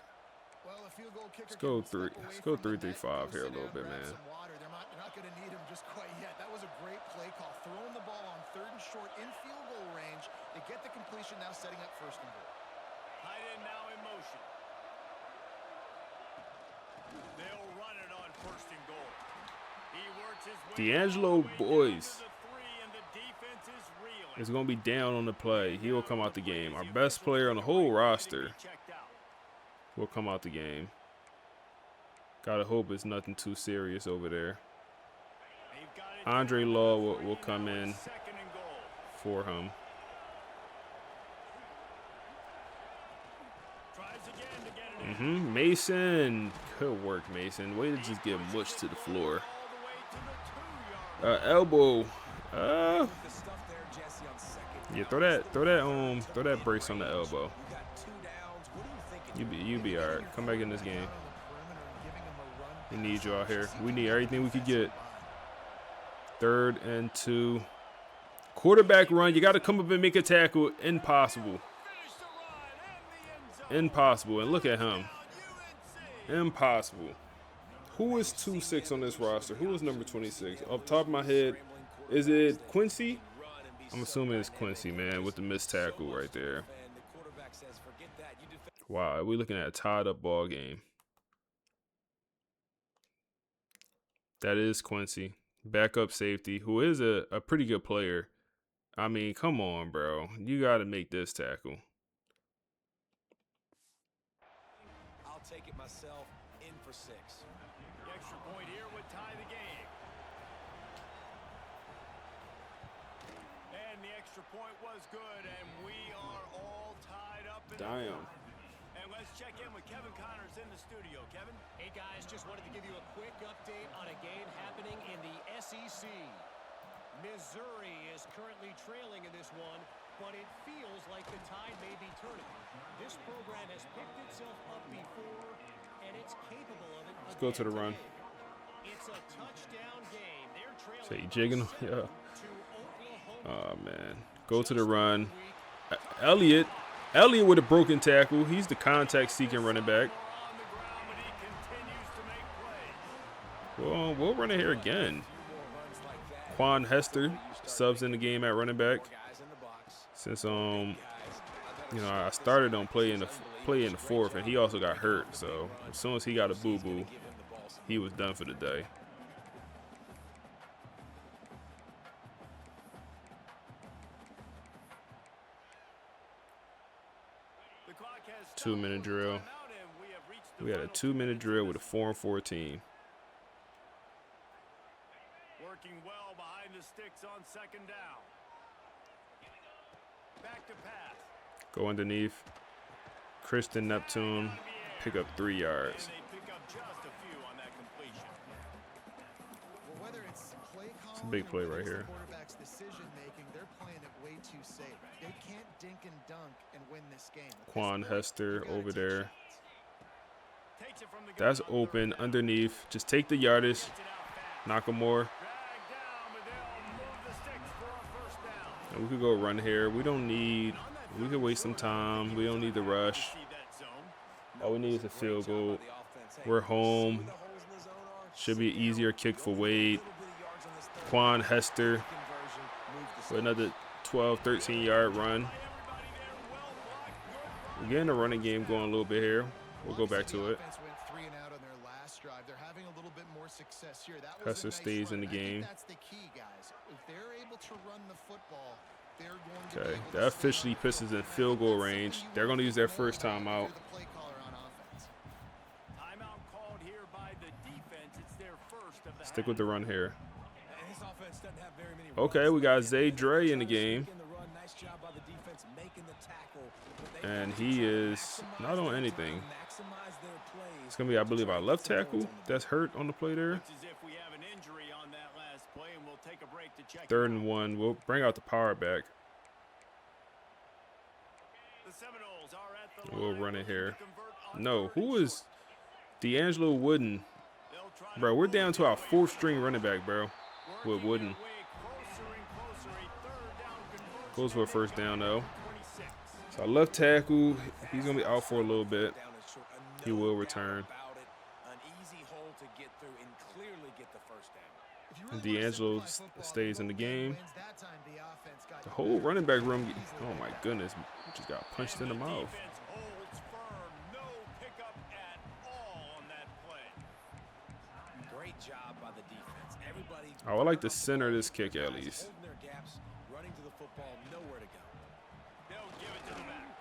Well, a field goal kicker Let's go can step away Let's go from the net, 3-3-5 go here a sit little down, bit, grab man. some water. They're not going to need him just quite yet. That was a great play call. Throwing the ball on 3rd and short in field goal range. They get the completion, now setting up 1st and goal. Tight end now in motion. They'll run it on 1st and goal. He works his way D'Angelo all the way down Boyce to the 3, and the defense is reeling. is going to be down on the play. He will come out the game. Our best player on the whole roster Checked out. will come out the game. Gotta hope it's nothing too serious over there. They've got it Andre down Law to the will 3, come now in it's 2nd and goal. for him. Tries again to get it in. Mason. Good work, Mason. Way to just get mushed to the floor. All the way to the 2-yard line. Elbow. The stuff there, Jesse, on 2nd Yeah, down. throw that brace on the elbow. You got 2 downs. What are you thinking? You be alright. Come back in this game. On the perimeter We need you out here. We need everything we could get. 3rd and 2. Quarterback run. You got to come up and make a tackle. Impossible. Impossible. And look at him. Impossible. Who is 2-6 on this roster? Who is number 26? Off the top of my head, is it Quincy? I'm assuming it's Quincy, man, with the missed tackle right there. Wow, we're looking at a tied-up ball game. That is Quincy. Backup safety, who is a pretty good player. I mean, come on, bro. You got to make this tackle. I'll take it myself. In for 6. The extra point here would tie the game. And the extra point was good, and we are all tied up in Damn. And let's check in with Kevin Connors in the studio. Kevin? Hey guys, just wanted to give you a quick update on a game happening in the SEC. Missouri is currently trailing in this one, but it feels like the tide may be turning. This program has picked itself up before, and it's capable of it. Let's go to the run. It's a touchdown game. They're trailing. Say jigging. Yeah. Oh, man. Go to the run. Elliott with a broken tackle. He's the contact-seeking running back. Well, we'll run it here again. Quan Hester subs in the game at running back. Since you know, I started on play in the 4th, and he also got hurt. So as soon as he got a boo-boo, he was done for the day. The clock has 2-minute drill. We had a 2-minute drill with a 4 and 14. working well behind the sticks on 2nd down. Back to pass. Go underneath. Kristen Neptune, pick up 3 yards. And they pick up just a few on that completion. Well, whether it's play It's a big play right here. quarterback's decision making, they're playing it way too safe. They can't dink and dunk and win this game. Quan Hester over there. Takes it from the That's open underneath. Just take the yardage. Nakamura. And we could go run here. We could waste some time. We don't need the rush. All we need is a field goal. We're home. Should be an easier kick for Wade. Quan Hester with another 12, 13-yard run. We're getting the running game going a little bit here. We'll go back to it. Hester stays in the game. Okay, that officially pisses in field goal range. They're going to use their first timeout. Stick with the run here. Okay, we got Zay Dre in the game. And he is not on anything. It's going to be, I believe, our left tackle that's hurt on the play there. 3rd and 1. We'll bring out the power back. We'll run it here. No, who is D'Angelo Wooden? Bro, we're down to our 4th string running back, bro. With Wooden. Goes for a first down, though. So our left tackle, he's going to be out for a little bit. He will return. And D'Angelo stays in the game. The whole running back room, oh my goodness, just got punched in the mouth. Great job by the defense. Everybody. I would like to center this kick at least. Holding their gaps, running to the football, nowhere to go. They'll give it to the back.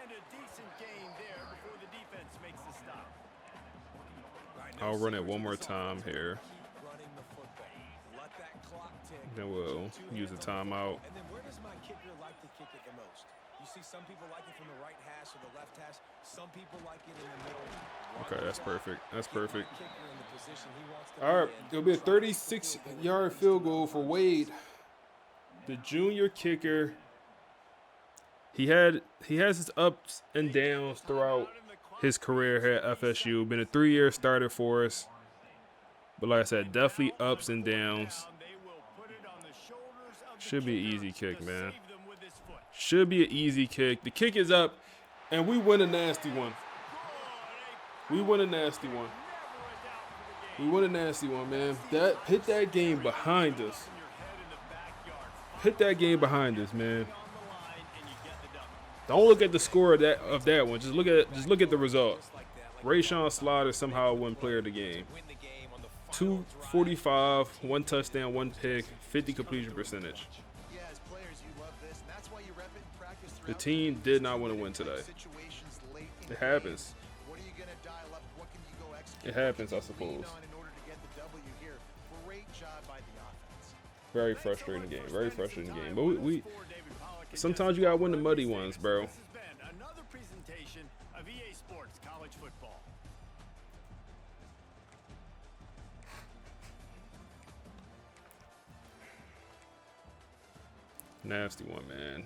And a decent gain there before the defense makes the stop. I'll run it one more time here. Then we'll use a timeout. And then where does my kicker like to kick it the most? You see some people like it from the right hash or the left hash. Some people like it in the middle. Okay, that's perfect. That's perfect. All right, it'll be a 36-yard field goal for Wade, the junior kicker. He has his ups and downs throughout his career here at FSU. Been a 3-year starter for us. But like I said, definitely ups and downs. Should be an easy kick, man. Should be an easy kick. The kick is up, and we win a nasty one. We win a nasty one. We win a nasty one, man. Hit that game behind us. Hit that game behind us, man. Don't look at the score of that one. Just look at the result. Rayshawn Slaughter somehow won player of the game. 245, 1 touchdown, 1 pick, 50 completion percentage. The team did not want to win today. It happens. It happens, I suppose. Very frustrating game. Very frustrating game. But we sometimes you gotta win the muddy ones, bro. Another presentation of EA Sports College Football. Nasty one, man.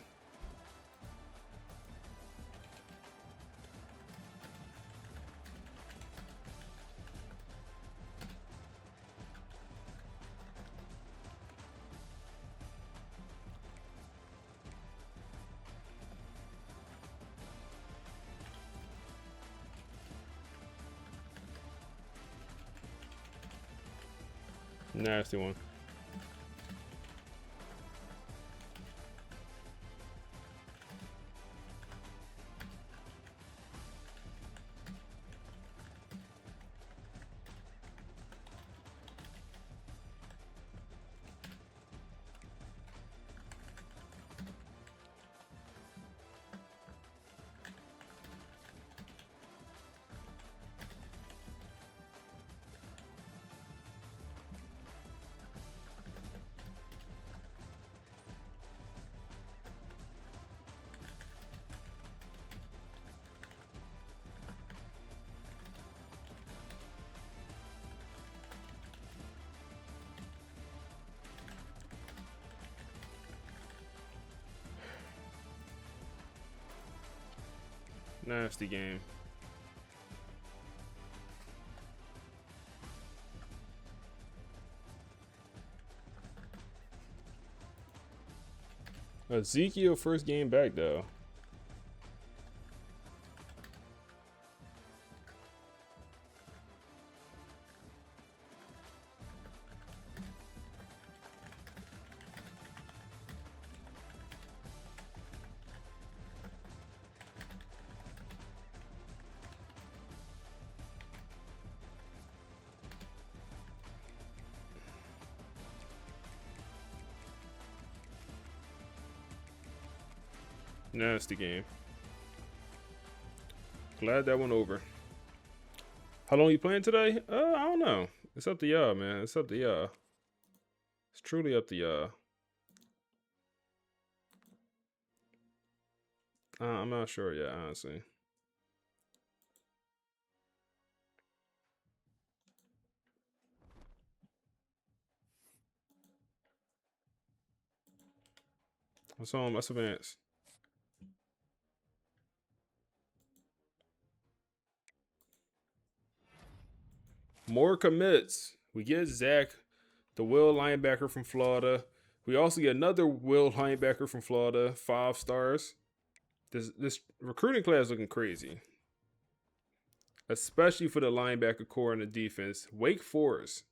Nasty one. Nasty game. Ezekiel first game back though. Nasty game. Glad that went over. How long you playing today? I don't know. It's up to y'all, man. It's up to y'all. It's truly up to y'all. I'm not sure yet, honestly. What's on? Let's advance. More commits. We get Zach, the will linebacker from Florida. We also get another will linebacker from Florida, 5 stars. This recruiting class looking crazy, especially for the linebacker core and the defense. Wake Forest,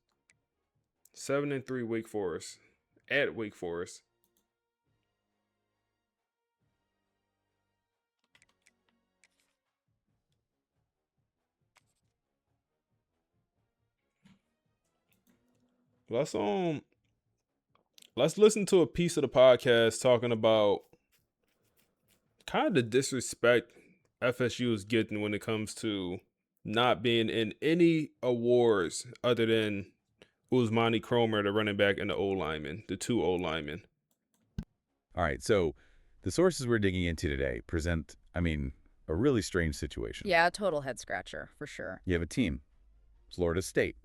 7-3 Wake Forest at Wake Forest. Let's listen to a piece of the podcast talking about kind of the disrespect FSU is getting when it comes to not being in any awards other than Usmani Cromer, the running back, and the O-lineman, the 2 O-linemen. All right, so the sources we're digging into today present, a really strange situation. Yeah, total head scratcher, for sure. You have a team, Florida State.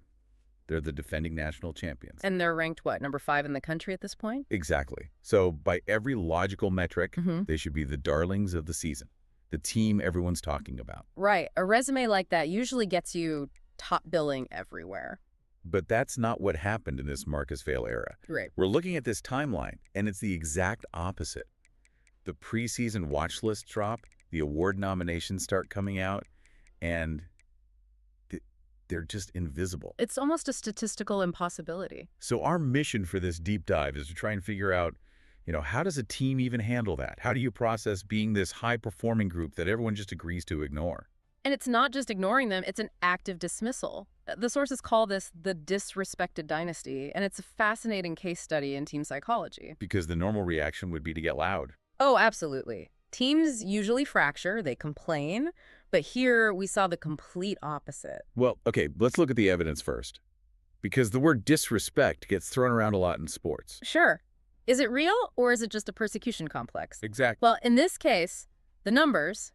They're the defending national champions. And they're ranked, what, number 5 in the country at this point? Exactly. So by every logical metric, they should be the darlings of the season. the team everyone's talking about. Right. A resume like that usually gets you top billing everywhere. But that's not what happened in this Marcus Vail era. Right. We're looking at this timeline, and it's the exact opposite. The preseason watch list drop, the award nominations start coming out, and they're just invisible. It's almost a statistical impossibility. So our mission for this deep dive is to try and figure out, how does a team even handle that? How do you process being this high-performing group that everyone just agrees to ignore? And it's not just ignoring them, it's an active dismissal. The sources call this the disrespected dynasty, and it's a fascinating case study in team psychology. Because the normal reaction would be to get loud. Oh, absolutely. Teams usually fracture, they complain, but here we saw the complete opposite. Well, okay, let's look at the evidence first. Because the word disrespect gets thrown around a lot in sports. Sure. Is it real, or is it just a persecution complex? Exactly. Well, in this case, the numbers,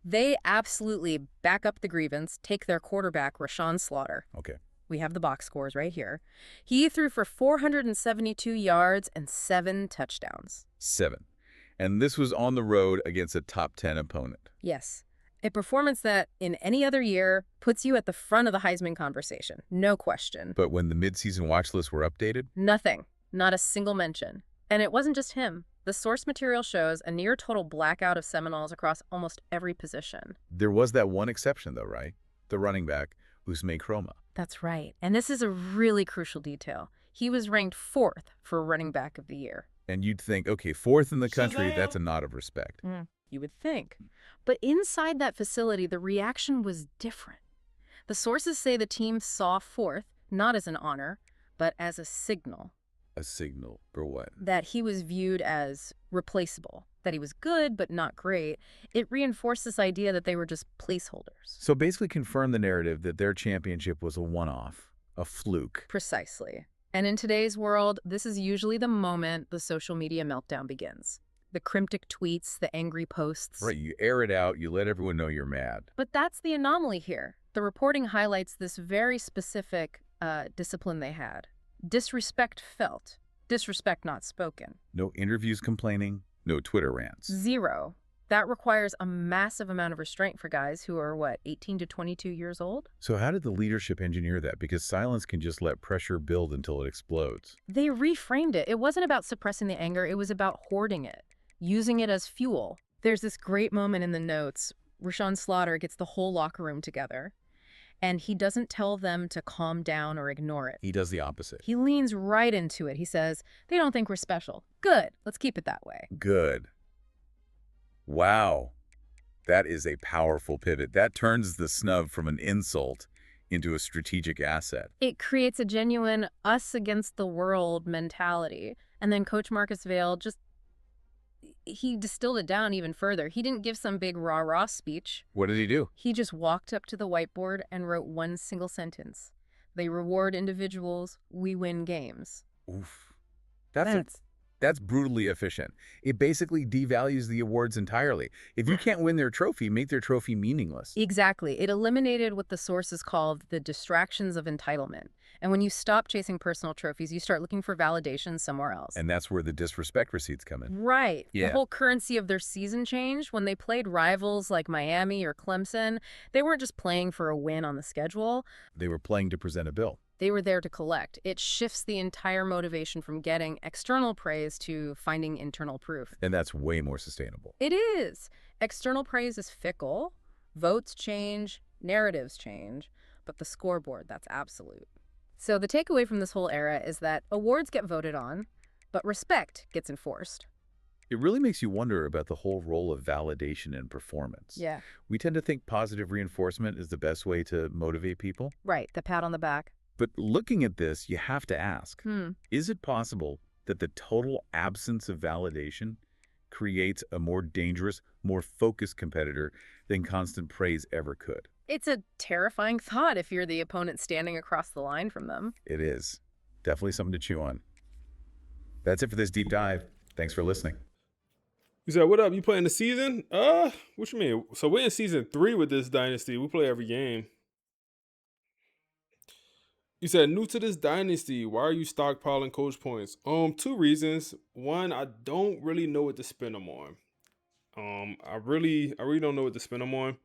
they absolutely back up the grievance, take their quarterback, Rashawn Slaughter. Okay. We have the box scores right here. He threw for 472 yards and 7 touchdowns. 7. And this was on the road against a top 10 opponent. Yes. A performance that, in any other year, puts you at the front of the Heisman conversation. No question. But when the midseason watch lists were updated? Nothing. Not a single mention. And it wasn't just him. The source material shows a near total blackout of Seminoles across almost every position. There was that one exception, though, right? The running back, Usme Kroma. That's right. And this is a really crucial detail. He was ranked 4th for running back of the year. And you'd think, okay, 4th in the country, that's a nod of respect. You would think. But inside that facility, the reaction was different. The sources say the team saw 4th not as an honor, but as a signal. A signal for what? That he was viewed as replaceable, that he was good but not great. It reinforced this idea that they were just placeholders. So basically confirmed the narrative that their championship was a one-off, a fluke. Precisely. And in today's world, this is usually the moment the social media meltdown begins. The cryptic tweets, the angry posts. Right, you air it out, you let everyone know you're mad. But that's the anomaly here. The reporting highlights this very specific discipline they had. Disrespect felt, disrespect not spoken. No interviews complaining, no Twitter rants. 0. That requires a massive amount of restraint for guys who are, 18 to 22 years old? So how did the leadership engineer that? Because silence can just let pressure build until it explodes. They reframed it. It wasn't about suppressing the anger. It was about hoarding it, using it as fuel. There's this great moment in the notes. Rashawn Slaughter gets the whole locker room together, and he doesn't tell them to calm down or ignore it. He does the opposite. He leans right into it. He says, they don't think we're special. Good. Let's keep it that way. Good. Wow. That is a powerful pivot. That turns the snub from an insult into a strategic asset. It creates a genuine us against the world mentality. And then Coach Marcus Vail he distilled it down even further. He didn't give some big rah-rah speech. What did he do? He just walked up to the whiteboard and wrote one single sentence. They reward individuals, we win games. Oof. That's brutally efficient. It basically devalues the awards entirely. If you can't win their trophy, make their trophy meaningless. Exactly. It eliminated what the sources called the distractions of entitlement. And when you stop chasing personal trophies, you start looking for validation somewhere else. And that's where the disrespect receipts come in. Right. Yeah. The whole currency of their season changed. When they played rivals like Miami or Clemson, they weren't just playing for a win on the schedule. They were playing to present a bill. They were there to collect. It shifts the entire motivation from getting external praise to finding internal proof. And that's way more sustainable. It is. External praise is fickle. Votes change, narratives change, but the scoreboard, that's absolute. So the takeaway from this whole era is that awards get voted on, but respect gets enforced. It really makes you wonder about the whole role of validation and performance. Yeah. We tend to think positive reinforcement is the best way to motivate people. Right, the pat on the back. But looking at this, you have to ask, is it possible that the total absence of validation creates a more dangerous, more focused competitor than constant praise ever could? It's a terrifying thought if you're the opponent standing across the line from them. It is. Definitely something to chew on. That's it for this deep dive. Thanks for listening. You said, what up? You playing the season? What you mean? So we're in season 3 with this dynasty. We play every game. You said, new to this dynasty, why are you stockpiling coach points? 2 reasons. One, I don't really know what to spend them on. I really don't know what to spend them on.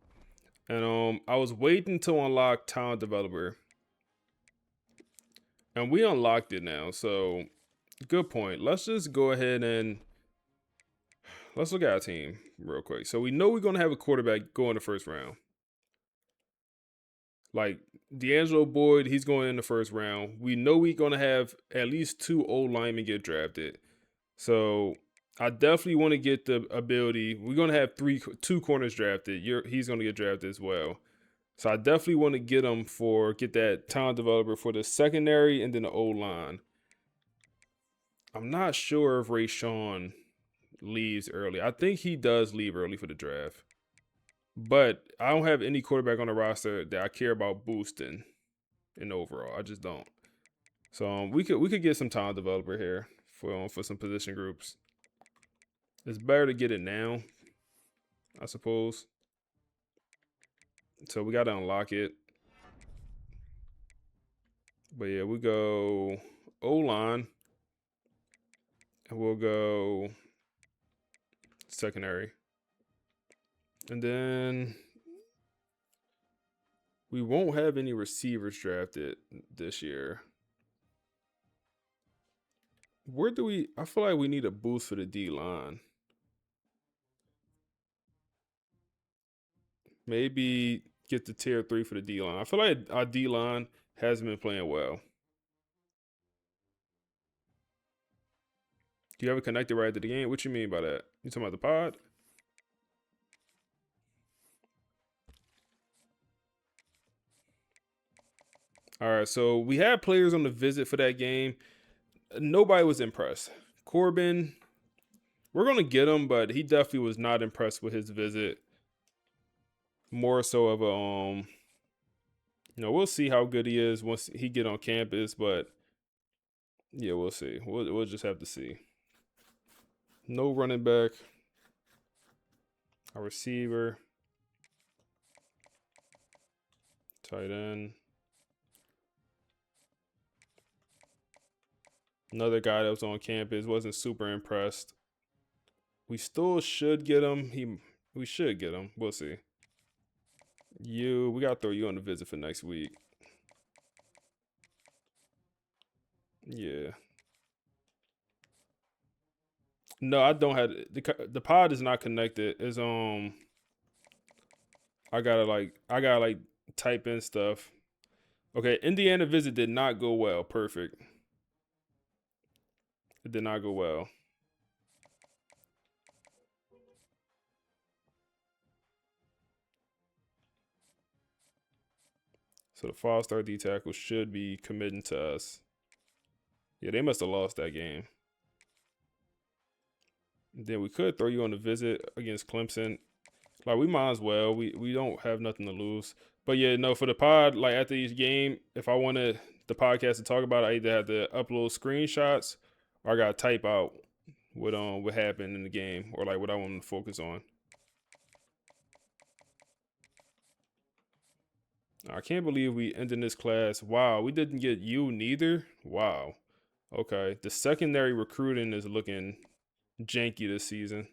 And I was waiting to unlock Talent Developer. And we unlocked it now. So good point. Let's just go ahead and let's look at our team real quick. So we know we're gonna have a quarterback go in the first round. Like D'Angelo Boyd, he's going in the first round. We know we're gonna have at least 2 old linemen get drafted. So I definitely want to get the ability. We're gonna have 2 corners drafted. He's gonna get drafted as well. So I definitely want to get that talent developer for the secondary and then the old line. I'm not sure if Rayshawn leaves early. I think he does leave early for the draft. But I don't have any quarterback on the roster that I care about boosting in overall. I just don't. So we could get some talent developer here for some position groups. It's better to get it now, I suppose. So we got to unlock it. But yeah, we go O-line. And we'll go secondary. And then we won't have any receivers drafted this year. I feel like we need a boost for the D-line. Maybe get the tier 3 for the D-line. I feel like our D-line hasn't been playing well. Do you have it connected right to the game? What you mean by that? You talking about the pod? All right, so we had players on the visit for that game. Nobody was impressed. Corbin, we're going to get him, but he definitely was not impressed with his visit. More so of a, we'll see how good he is once he get on campus, but yeah, we'll see. We'll just have to see. No running back. A receiver. Tight end. Another guy that was on campus, wasn't super impressed. We still should get him. We should get him. We'll see. We got to throw you on the visit for next week. Yeah. No, I don't have the pod is not connected. It's I gotta type in stuff. Okay, Indiana visit did not go well. Perfect. It did not go well. So the 5-star D tackle should be committing to us. Yeah, they must have lost that game. Then we could throw you on the visit against Clemson. Like, we might as well. We don't have nothing to lose. But yeah, no, for the pod, like after each game, if I wanted the podcast to talk about it, I either have to upload screenshots or I gotta type out what happened in the game or like what I want to focus on. I can't believe we ended this class. Wow, we didn't get you neither. Wow. Okay. The secondary recruiting is looking janky this season.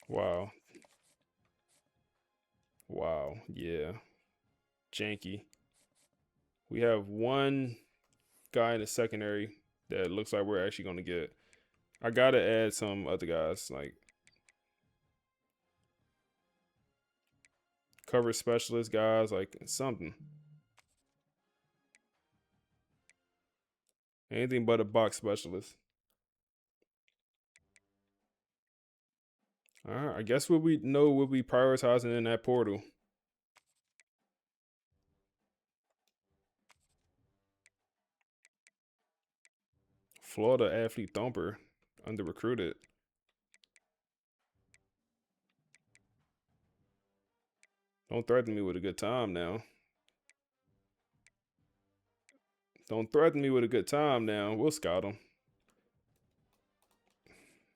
Wow. Wow. Yeah. Janky. We have one guy in the secondary that looks like we're actually going to get. I got to add some other guys like cover specialist guys, like something. Anything but a box specialist. All right, I guess what we know we'll be prioritizing in that portal. Florida athlete thumper, under recruited. Don't threaten me with a good time now. Don't threaten me with a good time now. We'll scout them.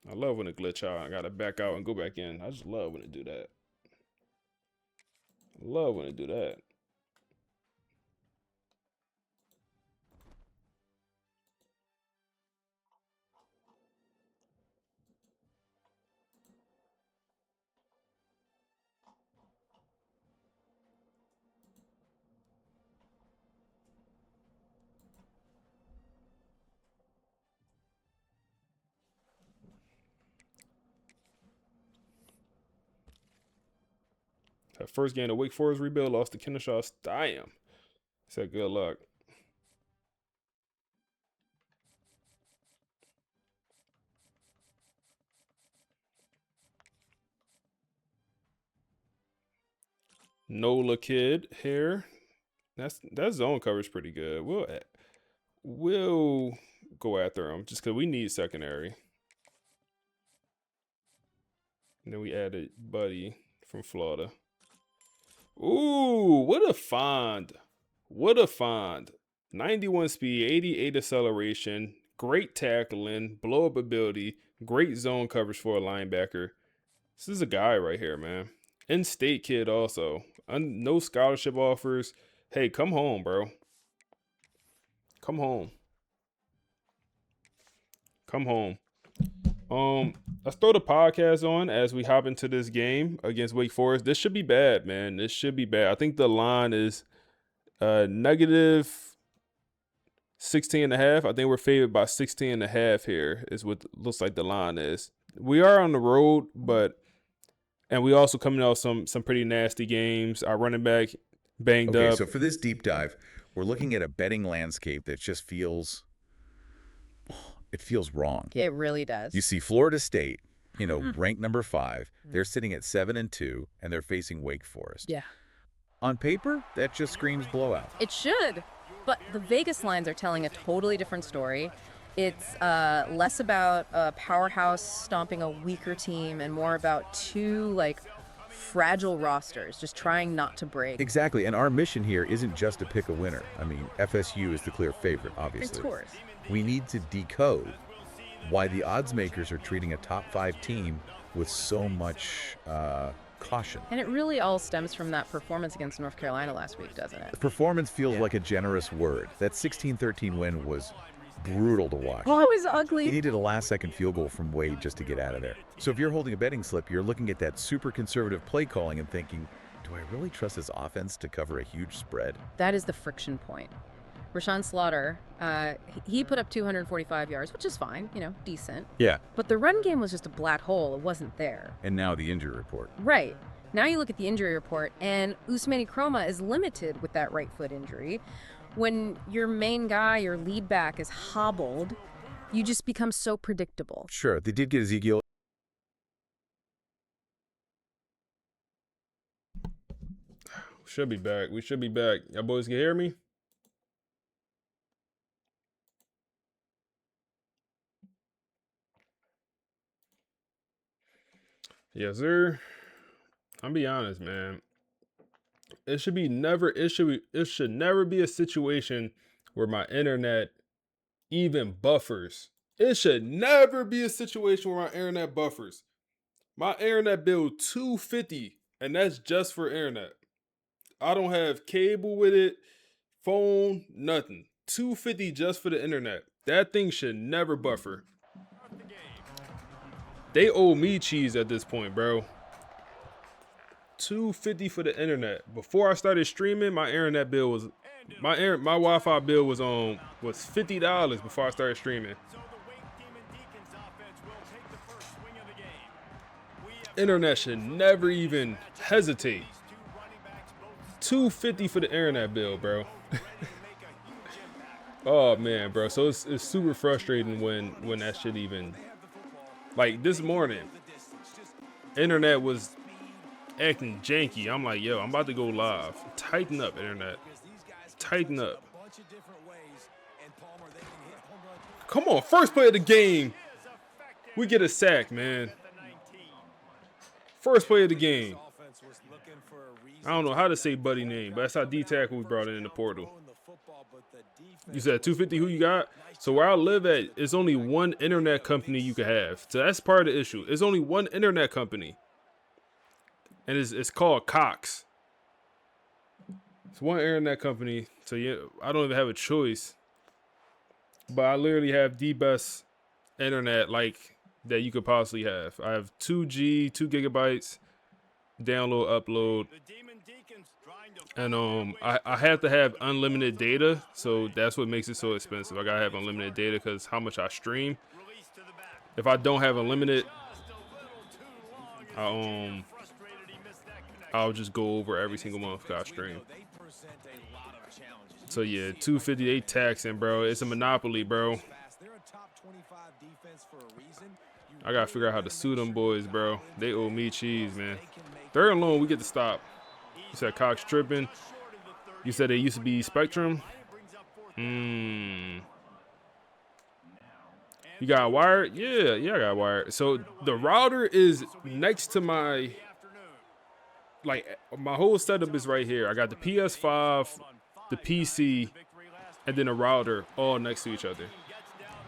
I love when it glitch out. I gotta back out and go back in. I just love when it do that. I love when it do that. That first game, the Wake Forest rebuild lost to Kennesaw Stallion. Said good luck. Nola Kid here. That zone coverage pretty good. We'll go after him just because we need secondary. And then we added Buddy from Florida. Ooh, what a find. What a find. 91 speed, 88 acceleration, great tackling, blow-up ability, great zone coverage for a linebacker. This is a guy right here, man. In-state kid also. No scholarship offers. Hey, come home, bro. Come home. Come home. Let's throw the podcast on as we hop into this game against Wake Forest. This should be bad, man. This should be bad. I think the line is negative 16.5. I think we're favored by 16.5 here is what looks like the line is. We are on the road, and we also coming out some pretty nasty games. Our running back banged up. Okay, so for this deep dive, we're looking at a betting landscape that just feels wrong. It really does. You see Florida State, ranked number 5. They're sitting at 7-2, and they're facing Wake Forest. Yeah. On paper, that just screams blowout. It should, but the Vegas lines are telling a totally different story. It's less about a powerhouse stomping a weaker team and more about two, fragile rosters just trying not to break. Exactly, and our mission here isn't just to pick a winner. I mean, FSU is the clear favorite, obviously. Of course. We need to decode why the odds makers are treating a top 5 team with so much caution. And it really all stems from that performance against North Carolina last week, doesn't it? Performance feels like a generous word. That 16-13 win was brutal to watch. Oh, it was ugly. He needed a last-second field goal from Wade just to get out of there. So if you're holding a betting slip, you're looking at that super conservative play calling and thinking, do I really trust this offense to cover a huge spread? That is the friction point. Rashawn Slaughter, he put up 245 yards, which is fine, decent. Yeah. But the run game was just a black hole. It wasn't there. And now the injury report. Right. Now you look at the injury report, and Ousmane Kroma is limited with that right foot injury. When your main guy, your lead back, is hobbled, you just become so predictable. Sure, they did get Ezekiel. Should be back. We should be back. Y'all boys can hear me? Yes, sir. I'll be honest, man. It should never be a situation where my internet even buffers. It should never be a situation where my internet buffers. My internet bill $250, and that's just for internet. I don't have cable with it, phone, nothing. $250 just for the internet. That thing should never buffer. They owe me cheese at this point, bro. $250 for the internet. Before I started streaming, my internet bill was my Wi-Fi bill was $50 before I started streaming. Internet should never even hesitate. $250 for the internet bill, bro. Oh man, bro. So it's super frustrating when that shit even, like this morning, internet was acting janky. I'm like, yo, I'm about to go live. Tighten up, internet. Tighten up. Come on, first play of the game. We get a sack, man. First play of the game. I don't know how to say Buddy name, but that's how D-Tackle we brought in the portal. You said 250, who you got? So where I live at, it's only one internet company you can have. So that's part of the issue. It's only one internet company. And it's called Cox. It's one internet company. So yeah, I don't even have a choice. But I literally have the best internet that you could possibly have. I have 2G, 2 gigabytes, download, upload. And I have to have unlimited data, so that's what makes it so expensive. I gotta have unlimited data because how much I stream. If I don't have unlimited, I'll just go over every single one if I stream. So yeah, 250, they taxing, bro. It's a monopoly, bro. I gotta figure out how to sue them boys, bro. They owe me cheese, man. Third and long, we get to stop. You said Cox tripping. You said they used to be Spectrum. You got wired? Yeah, I got wired. So the router is next to my, like, my whole setup is right here. I got the PS5, the PC, and then a router all next to each other.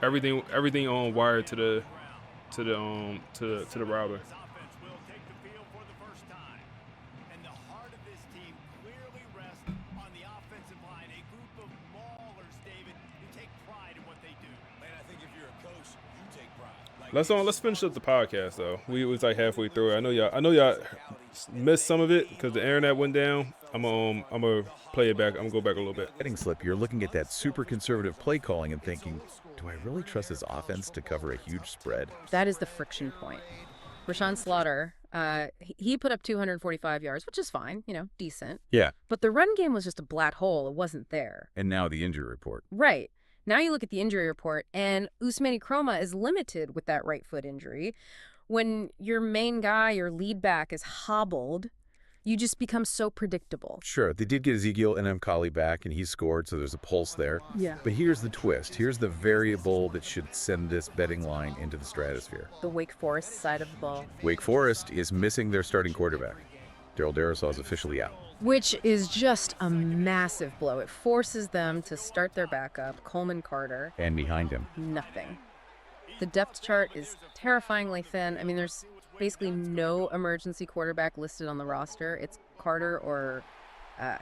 Everything on wired to the router. Let's finish up the podcast though. We was like halfway through it. I know y'all missed some of it because the internet went down. I'm gonna play it back. I'm gonna go back a little bit. Betting slip, you're looking at that super conservative play calling and thinking, do I really trust this offense to cover a huge spread? That is the friction point. Rashawn Slaughter, he put up 245 yards, which is fine, decent. Yeah. But the run game was just a black hole. It wasn't there. And now the injury report. Right. Now you look at the injury report, and Ousmane Kroma is limited with that right foot injury. When your main guy, your lead back, is hobbled, you just become so predictable. Sure, they did get Ezekiel and Mkali back, and he scored, so there's a pulse there. Yeah. But here's the twist. Here's the variable that should send this betting line into the stratosphere. The Wake Forest side of the ball. Wake Forest is missing their starting quarterback. Daryl Darisaw is officially out. Which is just a massive blow. It forces them to start their backup, Coleman Carter. And behind him, nothing. The depth chart is terrifyingly thin. I mean, there's basically no emergency quarterback listed on the roster. It's Carter or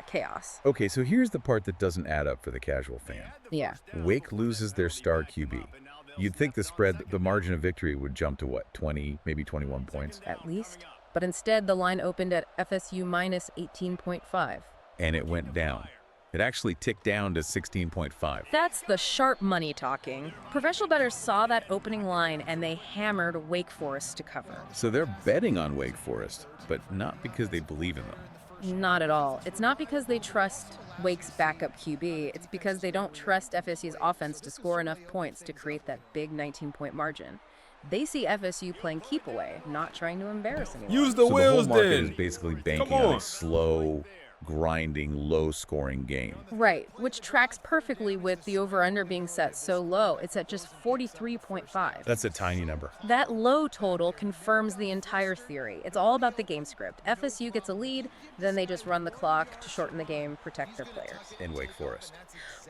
Chaos. Okay, so here's the part that doesn't add up for the casual fan. Yeah. Wake loses their star QB. You'd think the spread, the margin of victory would jump to what, 20, maybe 21 points? At least. But instead, the line opened at FSU minus 18.5. And it went down. It actually ticked down to 16.5. That's the sharp money talking. Professional bettors saw that opening line and they hammered Wake Forest to cover. So they're betting on Wake Forest, but not because they believe in them. Not at all. It's not because they trust Wake's backup QB. It's because they don't trust FSU's offense to score enough points to create that big 19-point margin. They see FSU playing keep away, not trying to embarrass anyone. Use the wheels, the whole market then. is basically banking on a slow, grinding, low-scoring game. Right, which tracks perfectly with the over-under being set so low. It's at just 43.5. That's a tiny number. That low total confirms the entire theory. It's all about the game script. FSU gets a lead, then they just run the clock to shorten the game, protect their players. In Wake Forest.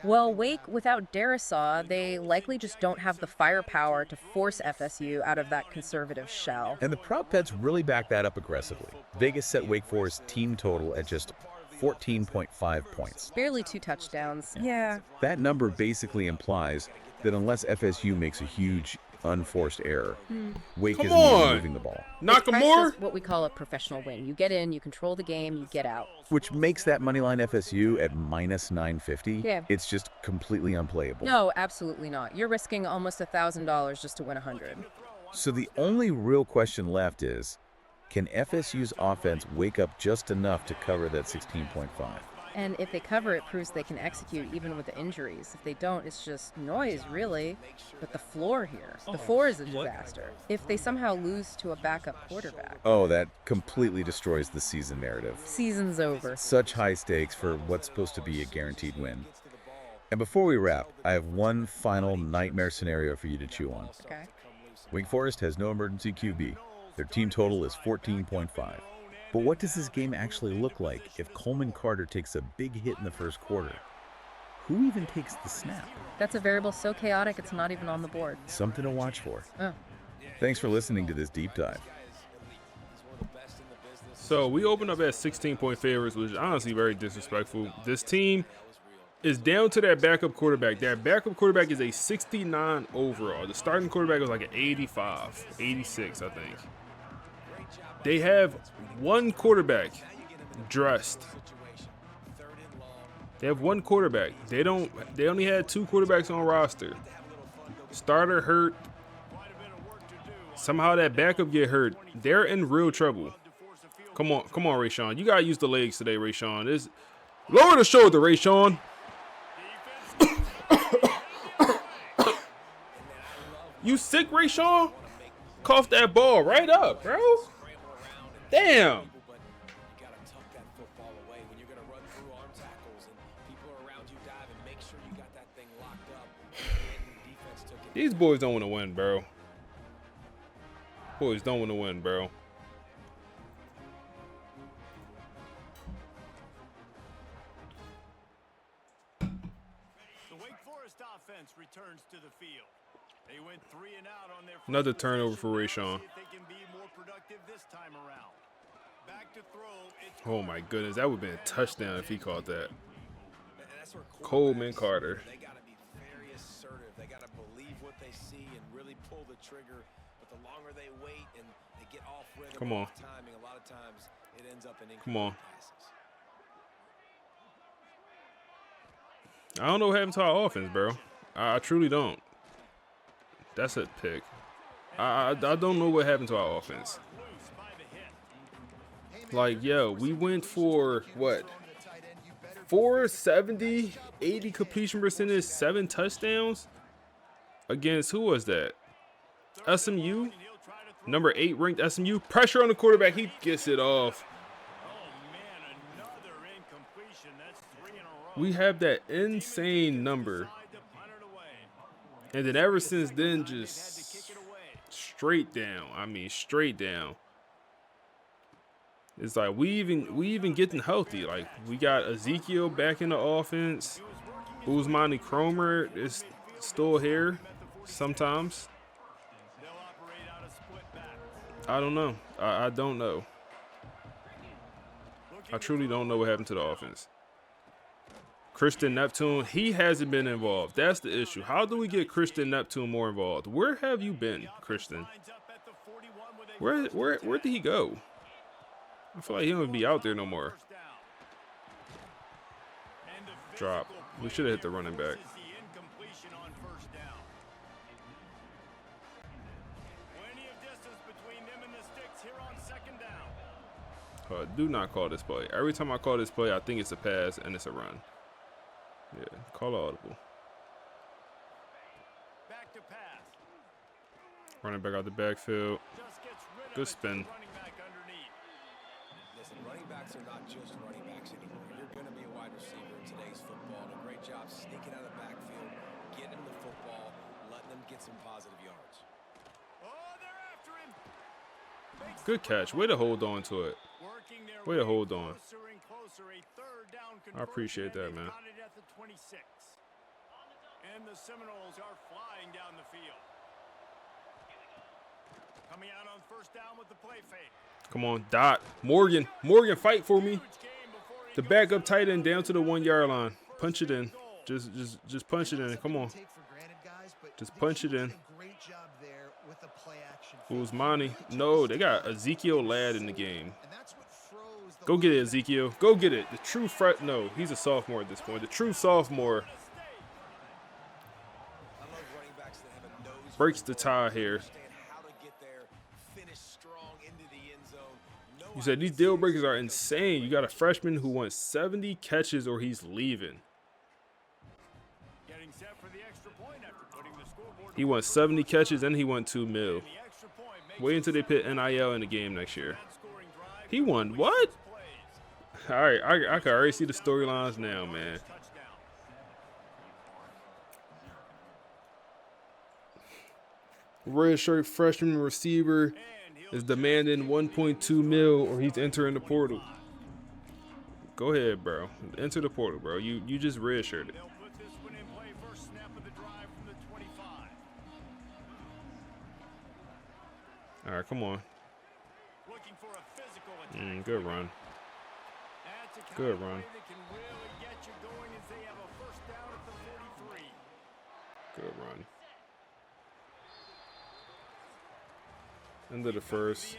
Well, Wake, without Darisaw, they likely just don't have the firepower to force FSU out of that conservative shell. And the prop bets really back that up aggressively. Vegas set Wake Forest team total at just 14.5 points. Barely 2 touchdowns. Yeah. That number basically implies that unless FSU makes a huge unforced error, Wake isn't even moving the ball. Nakamura? What we call a professional win. You get in, you control the game, you get out. Which makes that moneyline FSU at minus 950. Yeah. It's just completely unplayable. No, absolutely not. You're risking almost $1,000 just to win 100. So the only real question left is, can FSU's offense wake up just enough to cover that 16.5? And if they cover, it proves they can execute even with the injuries. If they don't, it's just noise, really. But the floor here, the floor is a disaster. If they somehow lose to a backup quarterback. Oh, that completely destroys the season narrative. Season's over. Such high stakes for what's supposed to be a guaranteed win. And before we wrap, I have one final nightmare scenario for you to chew on. Okay. Wake Forest has no emergency QB. Their team total is 14.5. But what does this game actually look like if Coleman Carter takes a big hit in the first quarter? Who even takes the snap? That's a variable so chaotic it's not even on the board. Something to watch for. Oh. Thanks for listening to this deep dive. So we opened up at 16-point favorites, which is honestly very disrespectful. This team is down to their backup quarterback. Their backup quarterback is a 69 overall. The starting quarterback was like an 85, 86, I think. They have one quarterback dressed. They have one quarterback. They only had 2 quarterbacks on roster. Starter hurt. Somehow that backup get hurt. They're in real trouble. Come on, Rayshawn. You gotta use the legs today, Rayshawn. Lower the shoulder, Rayshawn. You sick, Rayshawn? Cough that ball right up, bro. Damn. These boys don't want to win, bro. Boys don't want to win, bro. The Wake Forest offense returns to the field. They went 3 and out on their Another turnover for Rayshawn. they can be more productive this time around. Back to throw. It's Oh my goodness, that would have been a touchdown if he caught that. Coleman Carter. They got to be very assertive. They got to believe what they see and really pull the trigger. But the longer they wait and they get off rhythm, Come on. off timing, a lot of times it ends up in Come on. incomplete passes. I don't know what happened to our offense, bro. I truly don't. That's a pick. I don't know what happened to our offense. Like, yo, we went for, what, 470, 80 completion percentage, 7 touchdowns? Against, who was that? SMU? Number 8 ranked SMU. Pressure on the quarterback. He gets it off. We have that insane number. And then ever since then, just straight down. I mean, straight down. It's like we even getting healthy. Like, we got Ezekiel back in the offense. Uzmani Cromer is still here sometimes. I don't know. I don't know. I truly don't know what happened to the offense. Christian Neptune, he hasn't been involved. That's the issue. How do we get Christian Neptune more involved? Where have you been, Christian? Where did he go? I feel like he don't be out there no more. Drop. We should have hit the running back. Do not call this play. Every time I call this play, I think it's a pass and it's a run. Yeah, call audible. Running back out the backfield. Good spin. Listen, running backs are not just running backs anymore. You're going to be a wide receiver in today's football. And a great job sneaking out of the backfield, getting him the football, letting them get some positive yards. Good catch. Way to hold on to it. Way to hold on. I appreciate that, man. And the Seminoles are flying down the field. Coming out on first down with the play fake. Come on, Dot. Morgan, fight for me. The backup tight end down to the 1 yard line. Punch it in. Just punch it in. Come on. Just punch it in. Uzmani. No, they got Ezekiel Ladd in the game. Go get it, Ezekiel. Go get it. The true front. No, he's a sophomore at this point. The true sophomore breaks the tie here. You said these deal breakers are insane. You got a freshman who wants 70 catches or he's leaving. He wants 70 catches and he won $2 million. Wait until they put NIL in the game next year. He won what? All right, I can already see the storylines now, man. Red shirt freshman receiver is demanding 1.2 mil or he's entering the portal. Go ahead, bro. Enter the portal, bro. You just red shirted. All right, come on. Good run. Good run. Good run. End of the first.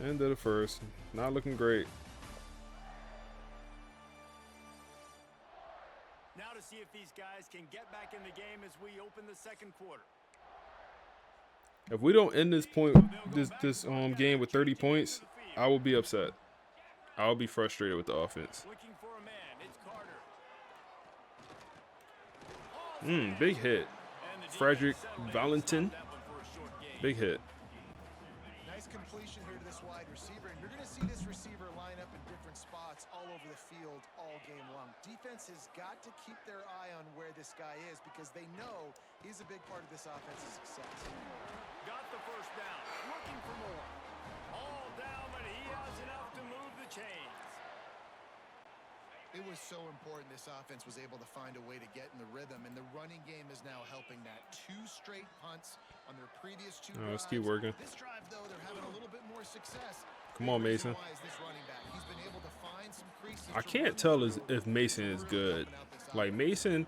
End of the first. Not looking great. Now to see see if these guys can get back in the game as we open the second quarter. If we don't end this game with 30 points, I will be upset. I'll be frustrated with the offense. Looking for a man. It's Carter. Big hit. Frederick Valentin. Big hit. Nice completion here to this wide receiver, and you're going to see this receiver line up in different spots all over the field all game long. Defense has got to keep their eye on where this guy is because they know he's a big part of this offense's success. Got the first down. Looking for more. All down, but he has enough to move the chains. It was so important this offense was able to find a way to get in the rhythm, and the running game is now helping that. 2 straight punts on their previous 2 drives. Let's keep working. This drive, though, they're having a little bit more success. Come on, Mason. He's been able to find some creases. I can't tell if Mason is good. Like, Mason,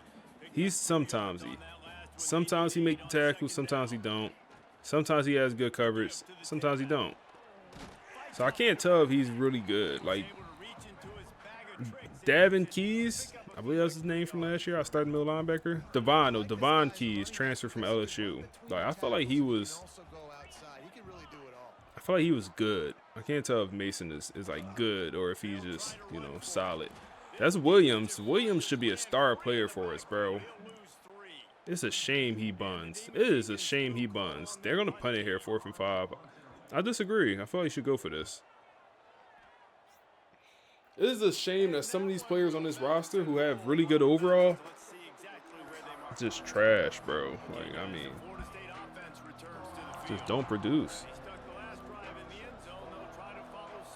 sometimes he make the tackles, sometimes he don't. Sometimes he has good coverage, sometimes he don't. So I can't tell if he's really good. Like, Davin Keys, I believe that's his name from last year. I started middle linebacker. Devon Keys transferred from LSU. Like, I felt like he was good. I can't tell if Mason is like good or if he's just, solid. That's Williams. Williams should be a star player for us, bro. It's a shame he buns. It is a shame he buns. They're going to punt it here, 4th and 5. I disagree. I feel like he should go for this. It is a shame that some of these players on this roster who have really good overall, just trash, bro. Like, I mean, just don't produce.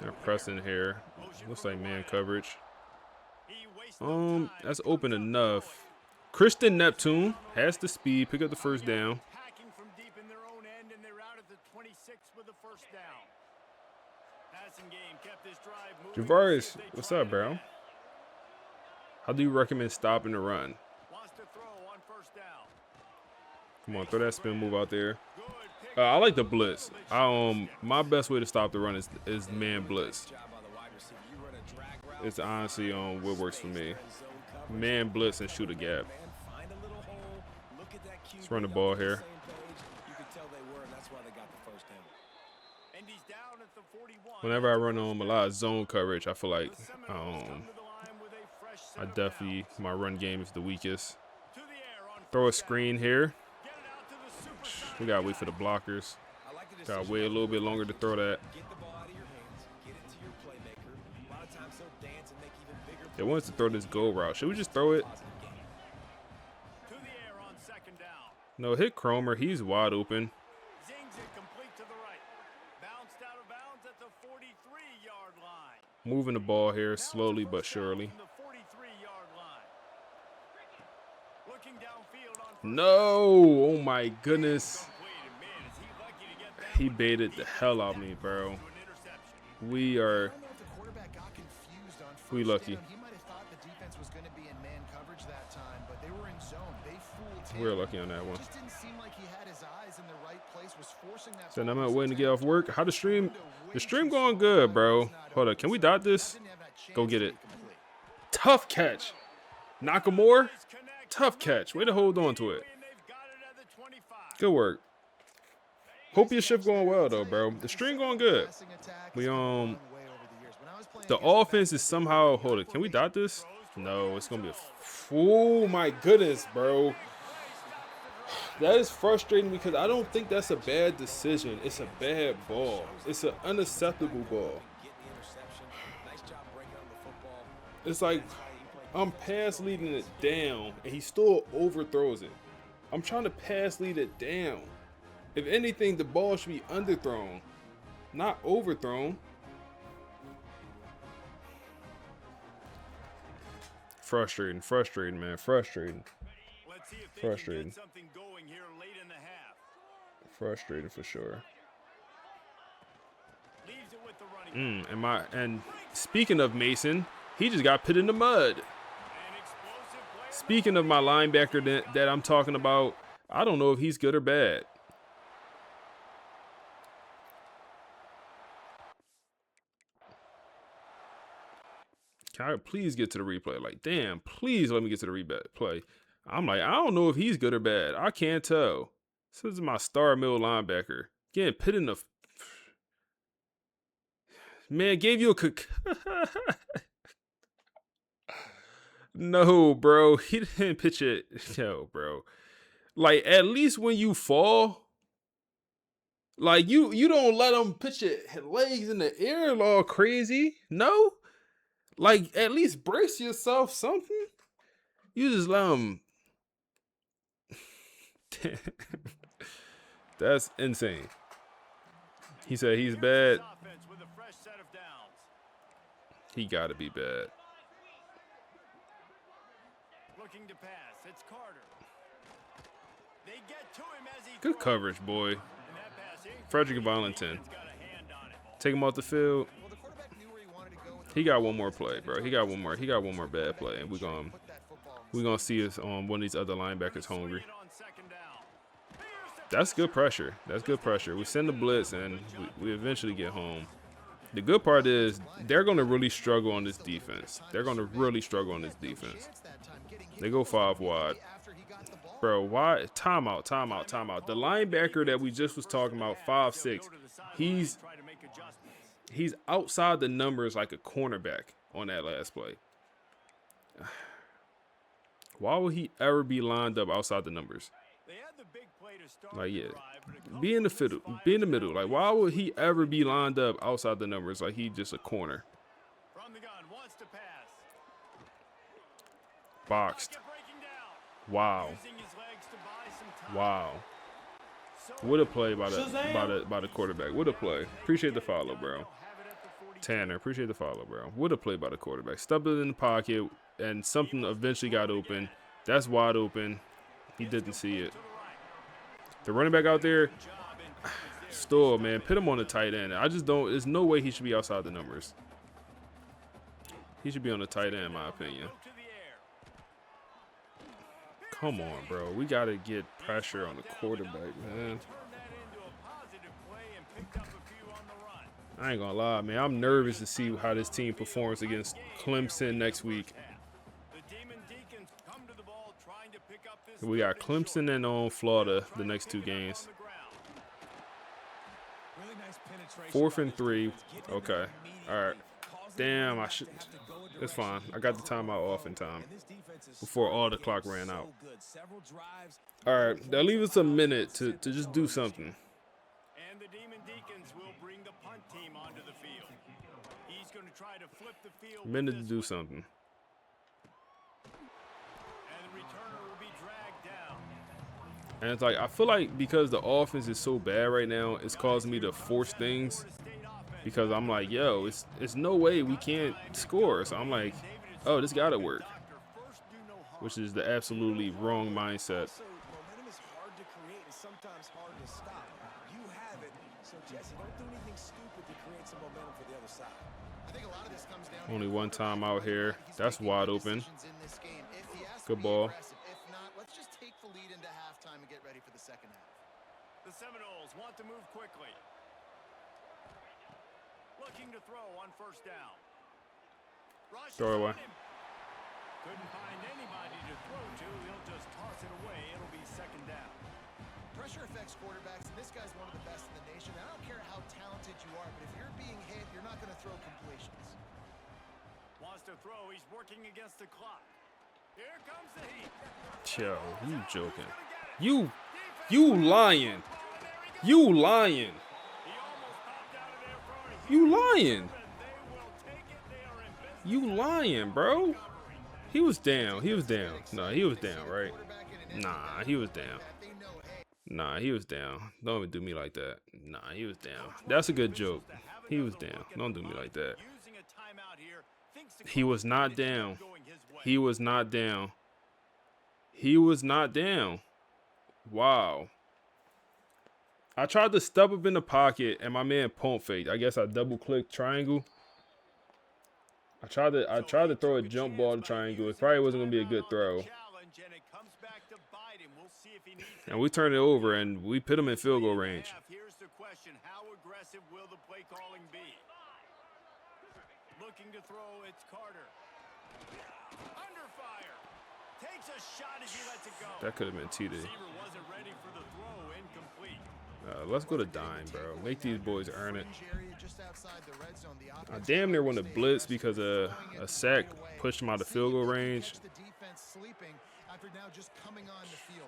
They're pressing here. Looks like man coverage. That's open enough. Christian Neptune has the speed, pick up the first down. Packing from deep in their own end, and they're out at the 26 with the first down. Passing game kept this drive moving. Javaris, what's up, bro? How do you recommend stopping the run? Wants to throw on first down. Come on, throw that spin move out there. I like the blitz. My best way to stop the run is man blitz. It's honestly what works for me. Man blitz and shoot a gap. Let's run the ball here. Whenever I run a lot of zone coverage, I feel like my run game is the weakest. Throw a screen here. We gotta wait for the blockers. Gotta wait a little bit longer to throw that. They want us to throw this go route. Should we just throw it? No, hit Cromer. He's wide open. Moving the ball here slowly but surely. No! Oh my goodness. He baited the hell out of me, bro. We lucky. We're lucky on that one. So I'm out waiting to get off work. How the stream going good, bro. Hold up, can we dot this? Go get it. Tough catch. Nakamura. Tough catch. Way to hold on to it. Good work. Hope your shift going well though, bro. The stream going good. The offense is somehow, hold it. Can we dot this? No, it's gonna be oh my goodness, bro. That is frustrating because I don't think that's a bad decision. It's a bad ball. It's an unacceptable ball. It's like I'm pass leading it down and he still overthrows it. I'm trying to pass lead it down. If anything, the ball should be underthrown, not overthrown. Frustrating, man. Frustrating for sure. And speaking of Mason, he just got put in the mud. Speaking of my linebacker that I'm talking about, I don't know if he's good or bad. Can I please get to the replay? Like, damn, please let me get to the replay. I'm like, I don't know if he's good or bad. I can't tell. This is my star middle linebacker. Getting put in the... Man, gave you a... No, bro. He didn't pitch it. No, bro. Like, at least when you fall, like, you don't let him pitch your legs in the air all crazy. No? Like, at least brace yourself something. You just let him... That's insane. He said he's bad. He got to be bad. Looking to pass. It's Carter. They get to him as he Good coverage, boy. Frederick Valentin. Take him off the field. He got one more play, bro. He got one more bad play, and we're gonna see us on one of these other linebackers hungry. That's good pressure. That's good pressure. We send the blitz, and we eventually get home. The good part is they're going to really struggle on this defense. They're going to really struggle on this defense. They go 5 wide. Bro, why? Timeout. The linebacker that we just was talking about, 5'6", he's outside the numbers like a cornerback on that last play. Why would he ever be lined up outside the numbers? Like, yeah, be in the middle. Like, why would he ever be lined up outside the numbers? Like, he just a corner. Boxed. Wow. What a play by the quarterback. What a play. Appreciate the follow, bro. Tanner, appreciate the follow, bro. What a play by the quarterback. Stubbed it in the pocket, and something eventually got open. That's wide open. He didn't see it. The running back out there, still, man, put him on the tight end. I just don't, there's no way he should be outside the numbers. He should be on the tight end, in my opinion. Come on, bro. We got to get pressure on the quarterback, man. I ain't going to lie, man. I'm nervous to see how this team performs against Clemson next week. We got Clemson and Florida the next 2 games. 4th and 3. Okay. All right. Damn, I should. It's fine. I got the timeout off in time before all the clock ran out. All right. That leaves us a minute to just do something. And the Demon Deacons will bring the punt team onto the field. He's going to try to flip the field. Minute to do something. And it's like, I feel like because the offense is so bad right now, it's causing me to force things. Because I'm like, yo, it's no way we can't score. So I'm like, oh, this got to work. Which is the absolutely wrong mindset. Momentum is hard to create and sometimes hard to stop. You have it, so Jesse, don't do anything stupid to create some momentum for the other side. I think a lot of this comes down Only one time out here. That's wide open. Good ball. Let's just take the lead into halftime and get ready for the second half. The Seminoles want to move quickly. Looking to throw on first down. Throw away. Couldn't find anybody to throw to. He'll just toss it away. It'll be second down. Pressure affects quarterbacks, and this guy's one of the best in the nation. I don't care how talented you are, but if you're being hit, you're not going to throw completions. Wants to throw. He's working against the clock. Here comes the heat. Yo, you joking. You lying. You lying. You lying. You lying, bro. He was down. He was down. No, he was down, right? Nah, he was down. Nah, he was down. Don't even do me like that. Nah, he was down. That's a good joke. He was down. Don't do me like that. He was not down. He was not down. He was not down. Wow. I tried to step up in the pocket, and my man pump faked. I guess I double-clicked triangle. I tried to throw a jump ball to triangle. It probably wasn't going to be a good throw. And we turned it over, and we put him in field goal range. Here's the question. How aggressive will the play calling be? Looking to throw, it's Carter. Under fire. Takes a shot as he lets it go. That could have been TD. Receiver wasn't ready for the throw, incomplete. Let's go to dime, bro. Make these boys earn it. I damn near won a blitz because a sack pushed him out of field goal range.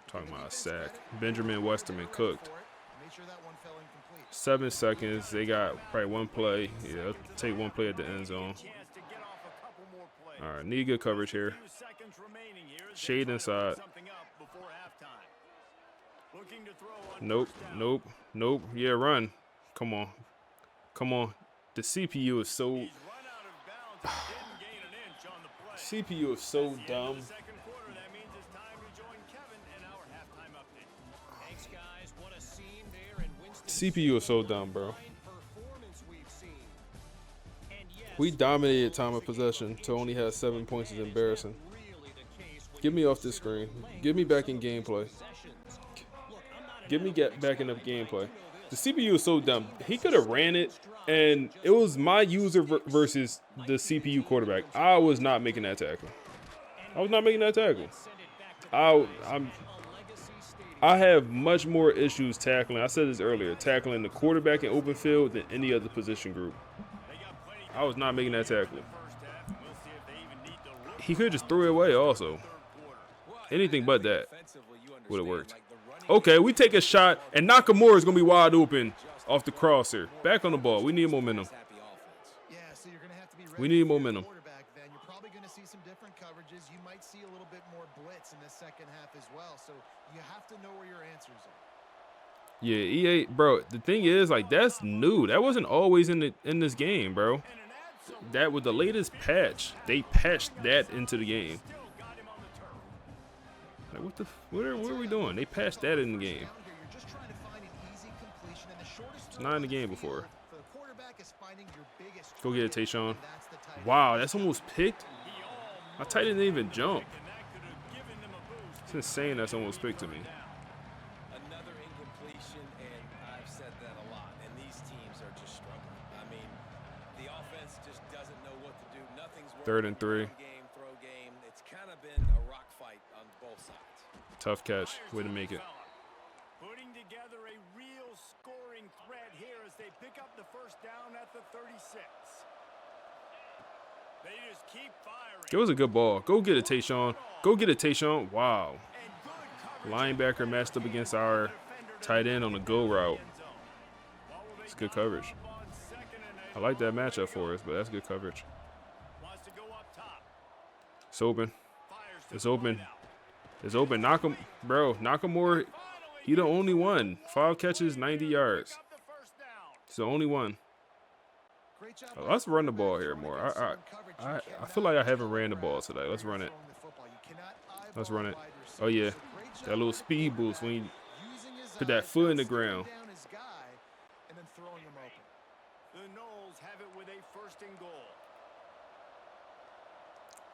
Talking about a sack. Benjamin Westerman cooked. 7 seconds. They got probably one play. Yeah, take one play at the end zone. All right, need good coverage here. Shade inside. Nope, nope, nope. Yeah, run. Come on. Come on. The CPU is so... CPU is so dumb. CPU is so dumb, bro. We dominated time of possession to only have 7 points is embarrassing. Get me off this screen. Get me back in gameplay. Get me back in the gameplay. The CPU is so dumb. He could have ran it, and it was my user versus the CPU quarterback. I was not making that tackle. I was not making that tackle. I have much more issues tackling. I said this earlier, tackling the quarterback in open field than any other position group. I was not making that tackle. He could just throw it away also. Anything but that would have worked. Okay, we take a shot, and Nakamura is going to be wide open off the crosser. Back on the ball. We need momentum. We need momentum. You're probably going to see some different coverages. You might see a little bit more blitz in the second half as well. So you have to know where your answers are. Yeah, EA, bro. The thing is, like, that's new. That wasn't always in this game, bro. That was the latest patch. They patched that into the game. Like, what are we doing? They patched that in the game. It's not in the game before. Go get it, Tayshaun. Wow, that's almost picked. My tight end didn't even jump. It's insane that's almost picked to me. Another incompletion, and I've said that a lot, and these teams are just struggling. I mean, the offense just doesn't know what to do. Nothing's working. 3rd and 3. Throw game. It's kind of been a rock fight on both sides. Tough catch. Way to make it. Putting together a real scoring threat here as they pick up the first down at the 36. They just keep firing. It was a good ball. Go get it, Tayshaun. Go get it, Tayshaun. Wow. Linebacker matched up against our tight end on the go route. It's good coverage. I like that matchup for us, but that's good coverage. It's open. It's open. It's open. Nakamura, he the only one. 5 catches, 90 yards. He's the only one. Let's run the ball here more. I feel like I haven't ran the ball today. Let's run it. Let's run it. Oh, yeah. That little speed boost when you put that foot in the ground.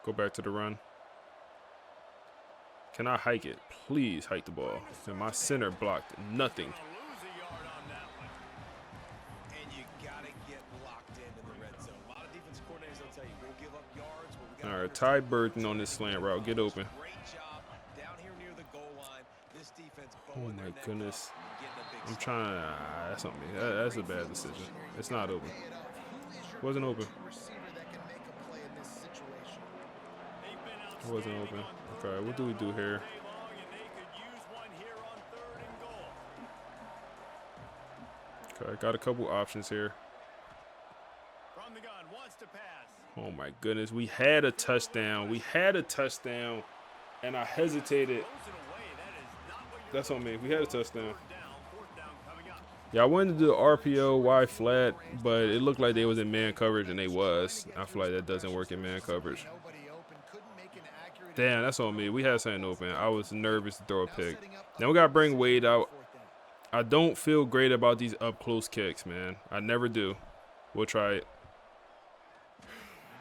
Go back to the run. Can I hike it? Please hike the ball. And my center blocked nothing. All right, Ty Burton on this slant route. Get open. Oh my goodness. I'm trying to. That's on me. That's a bad decision. It's not open. Wasn't open. It wasn't open. Okay, what do we do here? Okay, got a couple options here. Oh my goodness, we had a touchdown. We had a touchdown, and I hesitated. That's on me. We had a touchdown. Yeah, I wanted to do the RPO Y flat, but it looked like they was in man coverage, and they was. I feel like that doesn't work in man coverage. Damn, that's on me. We had something open. I was nervous to throw a pick. Now we got to bring Wade out. I don't feel great about these up-close kicks, man. I never do. We'll try it.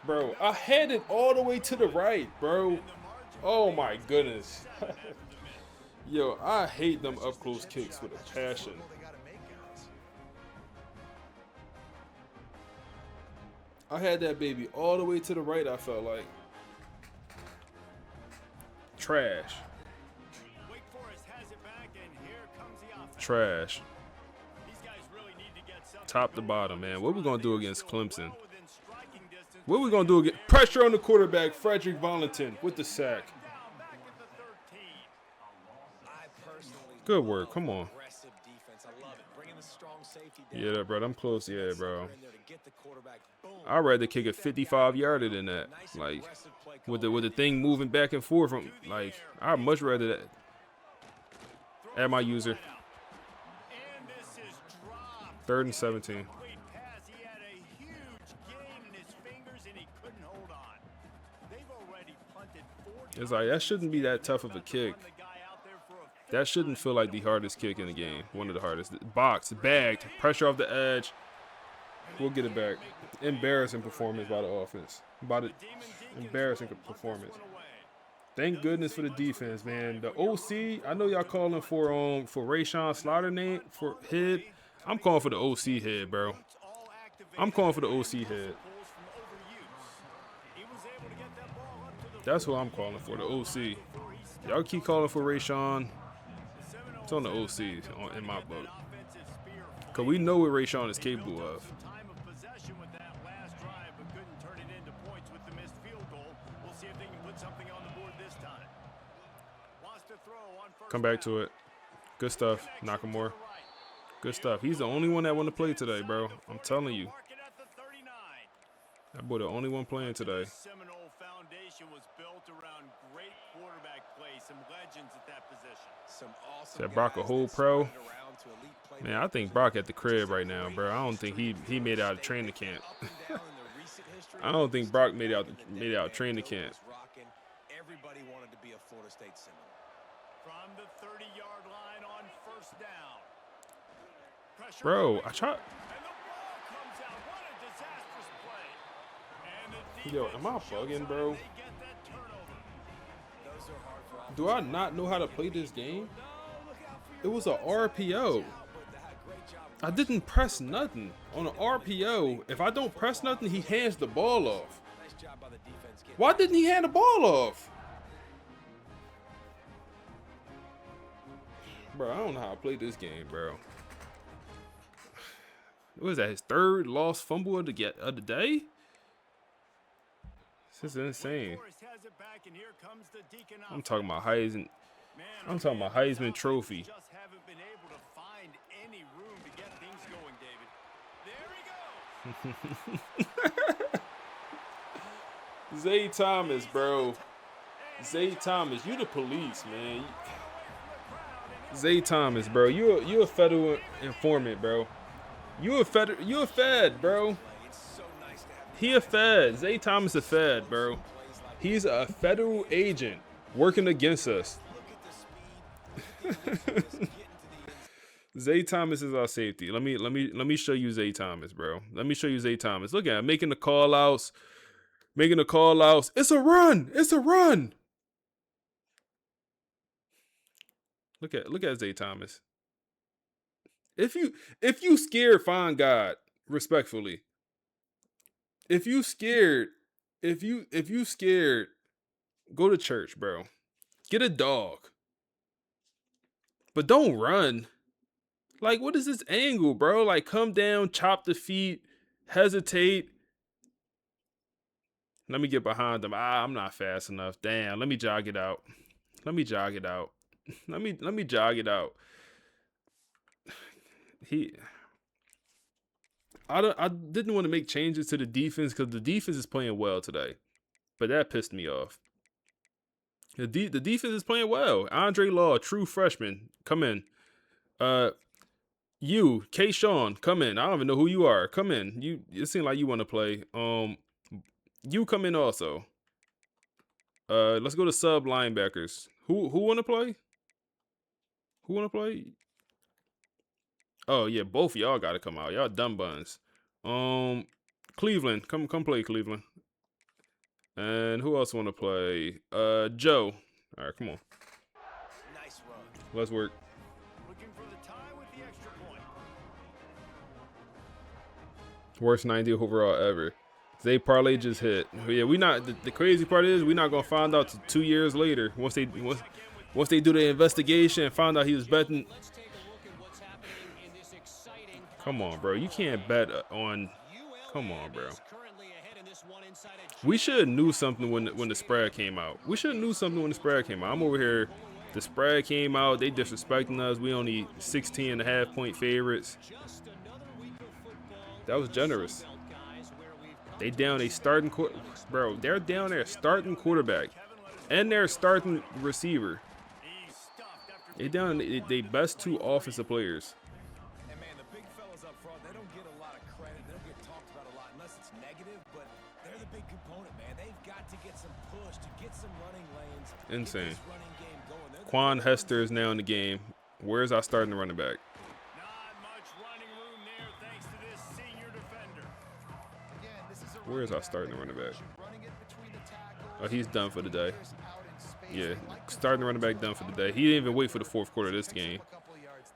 Bro, I had it all the way to the right, bro. Oh, my goodness. Yo, I hate them up-close kicks with a passion. I had that baby all the way to the right, I felt like. Trash. Wake Forest has it back, and here comes the offense. Trash. These guys really need to get something Top to going bottom, on man. this What we run. gonna do They are against still Clemson? well within striking distance, What we but gonna do again? Pressure on the quarterback, Frederick Valentin with the sack. down back at the 13. I personally Good work. love Come on. aggressive defense. I love it. Bringing the strong safety down. Yeah, bro. I'm close. Yeah, bro. In there to get the quarterback. Boom. I'd rather kick a 55-yarder than that. Nice Like aggressive play with call. the thing moving back and forth from like I'd much rather that. Add my user. And this is dropped. 3rd and 17. Complete pass. He had a huge gain in his fingers, and he couldn't hold on. They've already punted 4 It's like that shouldn't be that tough of a kick. That shouldn't feel like the hardest kick in the game. One of the hardest. Box, bagged, pressure off the edge. We'll get it back. Embarrassing performance by the offense. Embarrassing performance. Thank goodness for the defense, man. The OC, I know y'all calling for Rayshawn Slaughter name for head. I'm calling for the OC head, bro. I'm calling for the OC head. That's what I'm calling for, the OC. Y'all keep calling for Rayshawn. It's on the OC in my book. Because we know what Rayshawn is capable of. Time of possession with that last drive, but couldn't turn it into points with the missed field goal. We'll see if they can put something on the board this time. Wants to throw on first Come back down. to it. Good stuff, Nakamura. Good stuff. He's the only one that want to play today, bro. I'm telling you. Mark it at the 39. That boy the only one playing today. This Seminole foundation was built around great quarterback play, some legends at that position. Some awesome Said Brock a guys whole that pro. spread it around to elite playmakers. Man, I think Brock at the crib right now, bro. I don't think he made it out of training camp. Up and down in their recent history, I don't think Brock made it out training camp. rocking. Everybody wanted to be a Florida State Seminole. From the 30-yard line on first down. Pressure Bro, coming. I tried. And the ball comes out. What a disastrous play. And the Yo, defense am I shows bugging, signs bro? they get that turnover. Those are hard for Do I not know how to play this game? It was a RPO. I didn't press nothing. On an RPO, if I don't press nothing, he hands the ball off. Nice job by the defense. Why didn't he hand the ball off? Bro, I don't know how to play this game, bro. What was that, his 3rd lost fumble of the day? This is insane. Forrest has it back, and here comes the Deacon I'm talking about Heisman. I'm talking about Heisman Trophy. Just haven't been able to find any room to get things going, David. There he goes. Zay Thomas, bro. Zay Thomas, you the police, man. Zay Thomas, bro. You a federal informant, bro. You a fed, bro. He a fed. Zay Thomas a fed, bro. He's a federal agent working against us. Zay Thomas is our safety. Let me show you Zay Thomas, bro. Let me show you Zay Thomas. Look at him making the call outs. Making the call outs. It's a run. It's a run. Look at Zay Thomas. If you scared, find God, respectfully. If you scared, go to church, bro. Get a dog. But don't run. Like, what is this angle, bro? Like, come down, chop the feet, hesitate. Let me get behind them. I'm not fast enough. Damn, let me jog it out. Let me jog it out. Let me jog it out. I didn't want to make changes to the defense because the defense is playing well today. But that pissed me off. The defense is playing well. Andre Law, true freshman, come in. You, K-Sean, come in. I don't even know who you are. Come in. It seems like you want to play. You come in also. Let's go to sub linebackers. Who want to play? Who want to play? Oh yeah, both of y'all got to come out. Y'all dumb buns. Cleveland, come play Cleveland. And who else want to play? Joe. All right, come on. Nice run. Let's work. Looking for the tie with the extra point. Worst 90 overall ever. Zay parlay just hit. Yeah, we not. The crazy part is we not gonna find out till 2 years later once they do the investigation and find out he was betting. Come on, bro. You can't bet on. Come on, bro. We should have knew something when the spread came out. We should have knew something when the spread came out. I'm over here. The spread came out. They disrespecting us. We only 16.5-point favorites. That was generous. They down a starting bro. They're down their starting quarterback and their starting receiver. They down they best 2 offensive players. And man, the big fellas up front, they don't get a lot of credit. They don't get talked about a lot unless it's negative, but they're the big component, man. They've got to get some push, to get some running lanes. Insane. Quan Hester is now in the game. Where's our starting running back? Not much running room there thanks to this senior defender. Where is our starting running back? Oh, he's done for the day. Yeah, starting running back done for the day. He didn't even wait for the fourth quarter of this game.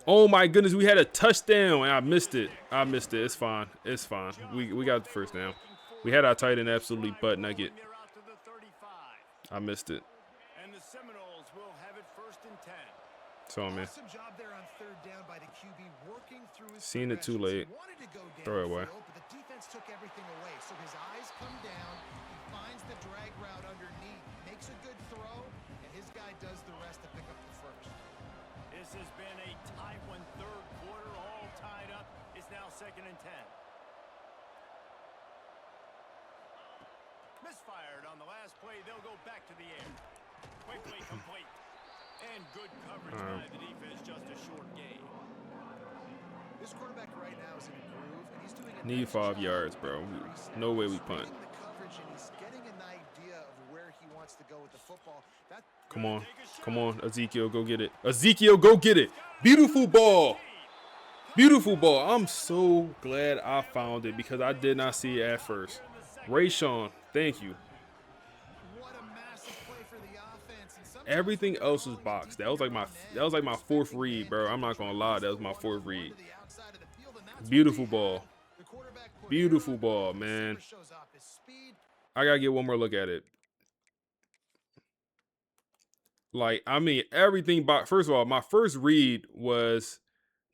Oh my goodness, we had a touchdown and I missed it. It's fine. It's fine. We got the first down. We had our tight end absolutely butt naked. I missed it. And the Seminoles will have it 1st and 10. So man. Awesome job there on 3rd down by the QB, working through his Seen it too late. wanted to go Throw it away. downfield, but the defense took everything away. So his eyes come down, he finds the drag route underneath, makes a good throw, and his guy does the rest to pick up the first. This has been a tight one. 3rd quarter, all tied up. It's now 2nd and 10. Misfired on the last play. They'll go back to the air. Quickly complete. And good coverage by the defense. Just a short gain. This quarterback right now is in a groove, and he's doing a Need 5 yards, bro. No way we punt. the coverage, and he's getting an idea of where he wants to go with the football. Come on. Come on, Ezekiel, go get it. Ezekiel, go get it. Beautiful ball. Beautiful ball. I'm so glad I found it because I did not see it at first. Rayshawn, thank you. Everything else was boxed. That was like my 4th read, bro. I'm not gonna lie, that was my 4th read. Beautiful ball. Beautiful ball, man. I gotta get one more look at it. Like, I mean, everything boxed. First of all, my first read was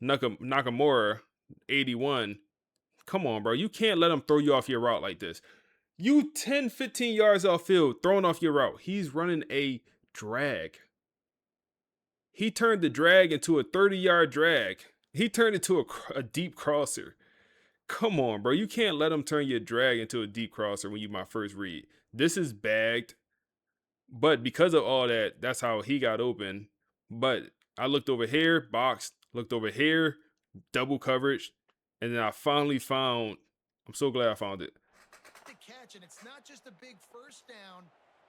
Nakamura, 81. Come on, bro. You can't let him throw you off your route like this. You 10, 15 yards off field, throwing off your route. He's running a drag. He turned the drag into a 30-yard drag. He turned it to a deep crosser. Come on, bro. You can't let him turn your drag into a deep crosser when you my first read. This is bagged. But because of all that, that's how he got open. But I looked over here, boxed, looked over here, double coverage, and then I finally found, I'm so glad I found it. The catch, and it's not just a big first down,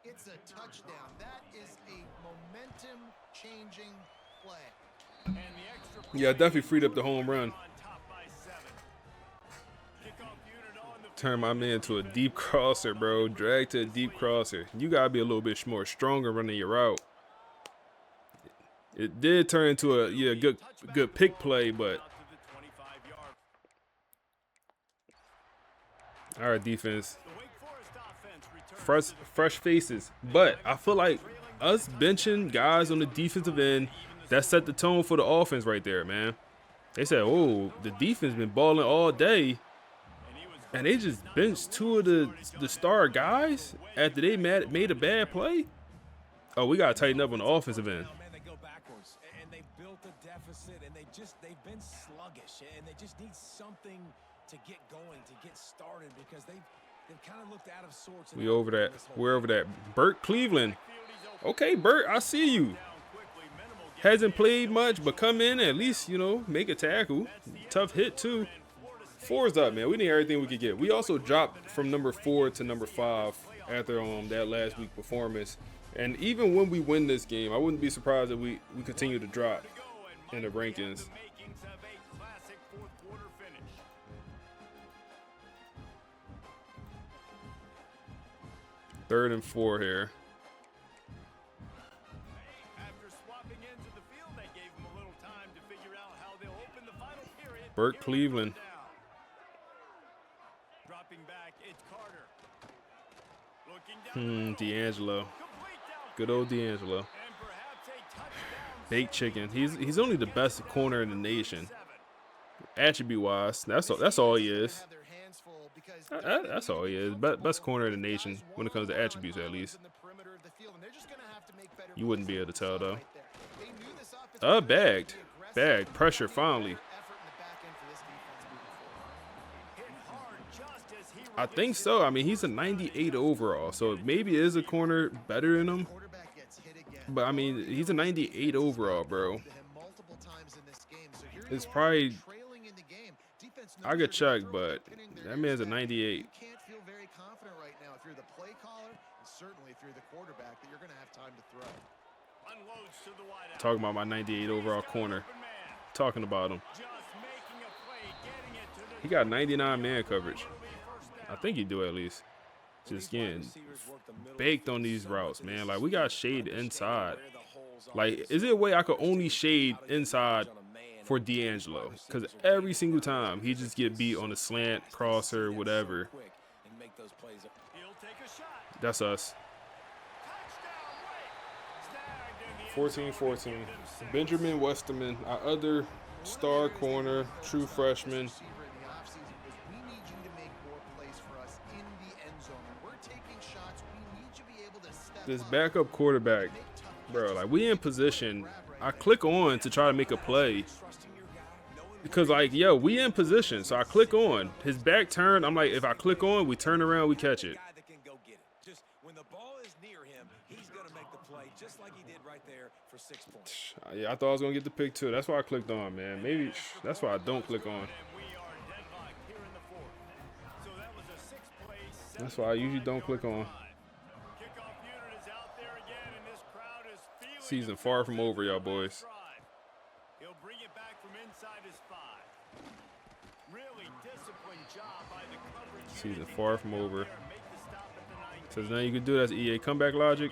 it's a touchdown. That is a momentum-changing play. Yeah, I definitely freed up the home run. Turn my man to a deep crosser, bro. Drag to a deep crosser. You got to be a little bit more stronger running your route. It did turn into a good pick play, but all right, defense. Fresh faces. But I feel like us benching guys on the defensive end, that set the tone for the offense right there, man. They said, oh, the defense been balling all day. And they just benched 2 of the star guys after they made a bad play. Oh, we got to tighten up on the offensive end. They go backwards, and they built a deficit, and they've been sluggish, and they just need something to get going, to get started, because they've kind of looked out of sorts. We're over that. Burt Cleveland. Okay, Burt, I see you. Hasn't played much, but come in at least, make a tackle. Tough hit, too. 4's up, man. We need everything we could get. We also dropped from number 4 to number 5 after that last week performance. And even when we win this game, I wouldn't be surprised if we continue to drop in the rankings. 3rd and 4 here. Burt Cleveland. Dropping back D'Angelo. Good old D'Angelo. Baked chicken. He's only the best corner in the nation. Attribute-wise, that's all he is. That's all he is. Best corner in the nation when it comes to attributes, at least. You wouldn't be able to tell, though. Bagged. Bagged. Pressure, finally. I think so. I mean, he's a 98 overall, so maybe it is a corner better than him. But, I mean, he's a 98 overall, bro. It's probably... I could check, but that man's a 98. You can't feel very confident right now if you're the play caller, and certainly if you're the quarterback, that you're going to have time to throw. Talking about my 98 overall corner. Talking about him. He got 99 man coverage. I think he do at least. Just getting baked on these routes, man. Like, we got shade inside. Like, is there a way I could only shade inside for D'Angelo? Because every single time he just get beat on a slant, crosser, whatever. That's us. 14-14. Benjamin Westerman, our other star corner, true freshman. This backup quarterback, bro, like, we in position. I click on to try to make a play. Because, like, yo, we in position. So I click on. His back turned. I'm like, if I click on, we turn around, we catch it. Yeah, I thought I was going to get the pick, too. That's why I clicked on, man. Maybe that's why I don't click on. That's why I usually don't click on. Season far from over, y'all boys. He'll bring it back from inside his 5. Really disciplined job by the coverage. Season far from over. Says now you can do that's EA comeback logic.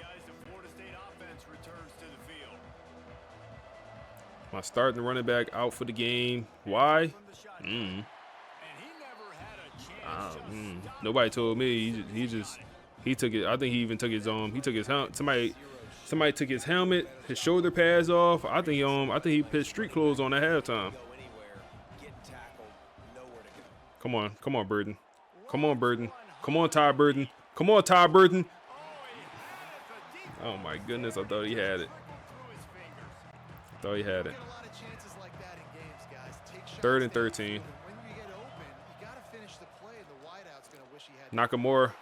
My starting running back out for the game. Why? Nobody told me. He took it. I think he even took his He took his helmet. Somebody took his helmet, his shoulder pads off. I think he put street clothes on at halftime. Come on, Burden. Come on, Burden. Come on, Ty Burden. Come on, Ty Burden. Oh my goodness, I thought he had it. Thought he had it. 3rd and 13. Nakamura.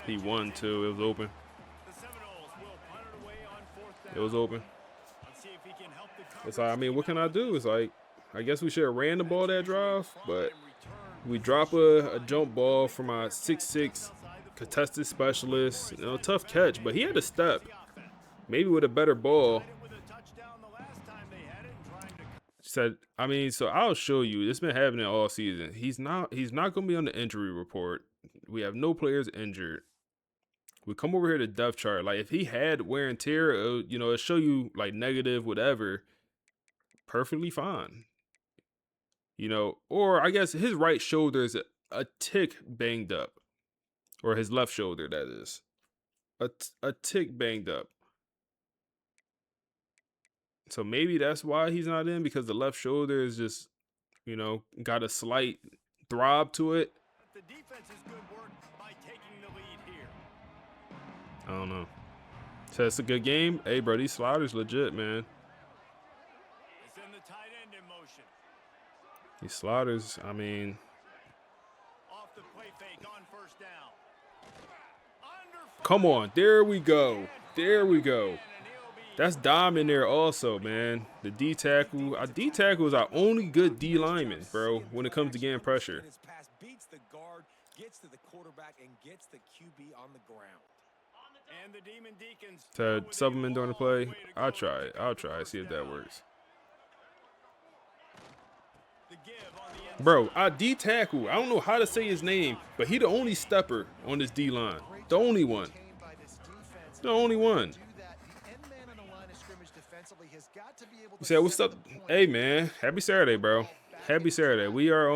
He won too. It was open. It was open. It's like, I mean, what can I do? It's like, I guess we should have ran the ball that drive, but we drop a jump ball from our 6'6" contested specialist. You know, tough catch, but he had a step. Maybe with a better ball. Said, I mean, so I'll show you. It's been happening all season. He's not going to be on the injury report. We have no players injured. We come over here to depth chart. Like, if he had wear and tear, it'll show you, like, negative, whatever. Perfectly fine. Or I guess his right shoulder is a tick banged up. Or his left shoulder, that is. A tick banged up. So maybe that's why he's not in, because the left shoulder is just, got a slight throb to it. The defense is good work by taking the lead here. I don't know. So it's a good game. Hey, bro, these sliders legit, man. Send the tight end in motion. These sliders, I mean. Off the play fake on 1st down. Come on, there we go. There we go. That's Dom in there also, man. The D tackle. Our D tackle is our only good D lineman, bro, when it comes to getting pressure. His pass beats the guard, gets to the quarterback, and gets the QB on the ground. And the Demon Deacons To supplement during the play, I'll try it. I'll try it, see if that works. Bro, our D tackle, I don't know how to say his name, but he the only stepper on this D line. The only one. The only one. You said, what's up? Hey, man. Happy Saturday, bro. Happy Saturday. We are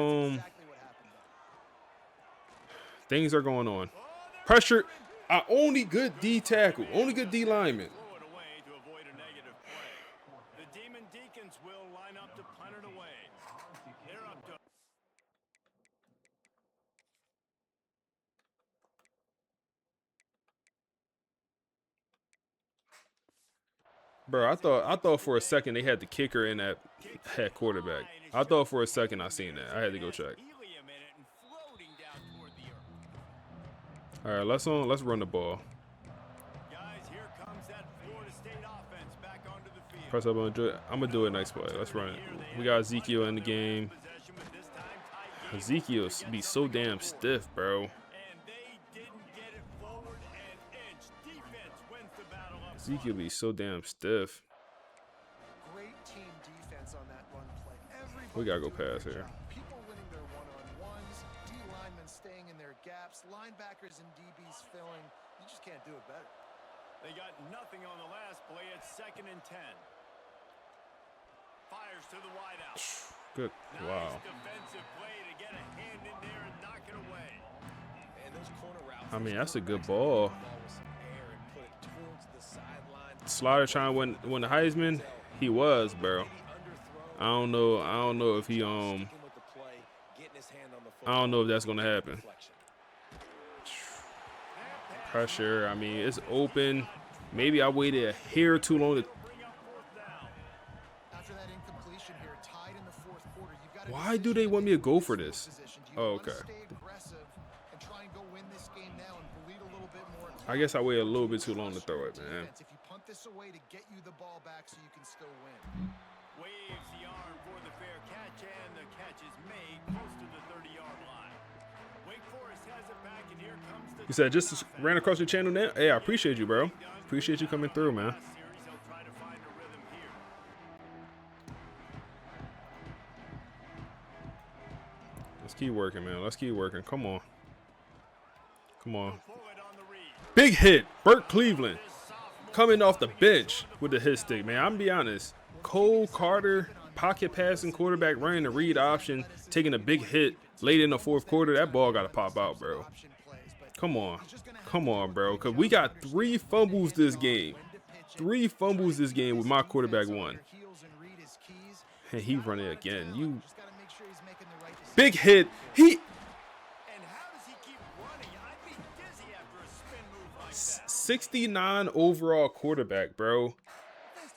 things are going on. Pressure. Our only good D tackle, only good D lineman. Throw it away to avoid a negative play. The Demon Deacons will line up to punt it away. They're up to Bro, I thought for a second they had the kicker in that quarterback. I thought for a second I seen that. I had to go check. helium in it and floating down toward the earth. All right, let's run the ball. Guys, here comes that Florida State offense back onto the field. Press up on it. I'm gonna do it next play. Let's run it. We got Ezekiel in the game. Possession with this time tight game. Ezekiel be so damn stiff, bro. And they didn't get it forward an inch. Defense wins the battle up Ezekiel be so damn stiff. Great team defense on that run play. We gotta go Everybody past doing here. their job. People winning their one-on-ones, D linemen staying in their gaps, linebackers and DBs filling. You just can't do it better. They got nothing on the last play. It's 2nd and 10. Fires to the wideout. Good. Wow. Nice defensive play to get a hand in there and knock it away. And those corner routes, I mean, that's a good ball. ball with some air and put it towards the sideline. Slaughter trying to win the Heisman. He was, bro. I don't know if he Sticking with the play, getting his hand on the I don't know if football. that's gonna happen. Deflection. Pressure. I mean, it's open. Maybe I waited a hair too long to. Bring up 4th down. After that incompletion here, tied in the fourth quarter, you've got a Why do decision they to want me make to go in for field this? position. Do you Oh, want to okay. stay aggressive and try and go win this game now and bleed a little bit more? I guess I waited a little bit Do you too long to trust throw your it, man. defense If you punt this away to get you the ball back so you can still win. Waves the arm for the fair catch, and the catch is made close to the 30-yard line. Wake Forest has it back, and here comes the You said just ran across your channel now. Hey, I appreciate you, bro. Appreciate you coming through, man. last series. He'll try to find a rhythm here. Let's keep working, man. Let's keep working. Come on. Come on. Bullet on the read. Big hit. Burt Cleveland coming off the bench with the hit stick, man. I'm gonna be honest. Cole Carter, pocket passing quarterback, running the read option, taking a big hit late in the fourth quarter. That ball got to pop out, bro. Come on. Come on, bro. Because we got 3 fumbles this game. 3 fumbles this game with my quarterback one. And he running again. You big hit. He And how does he keep running? I'd be dizzy after a spin move like that. 69 overall quarterback, bro.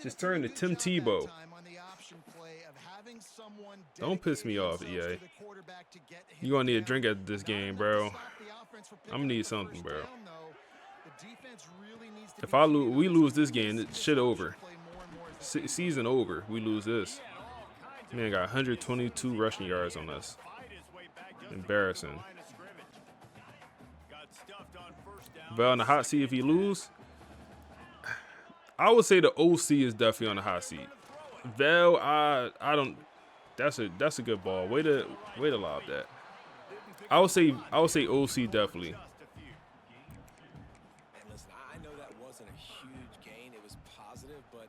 Just turn to Tim Tebow. Don't piss me off, EA. You gonna need a drink at this game, bro. I'm gonna need something, bro. If we lose this game, it's shit over. Season over. We lose this. Man got 122 rushing yards on us. Embarrassing. But on the hot seat, if he lose, I would say the OC is definitely on the hot seat. Vel, I don't. That's a good ball. Way to lob that. I would say OC definitely. And listen, I know that wasn't a huge gain. It was positive, but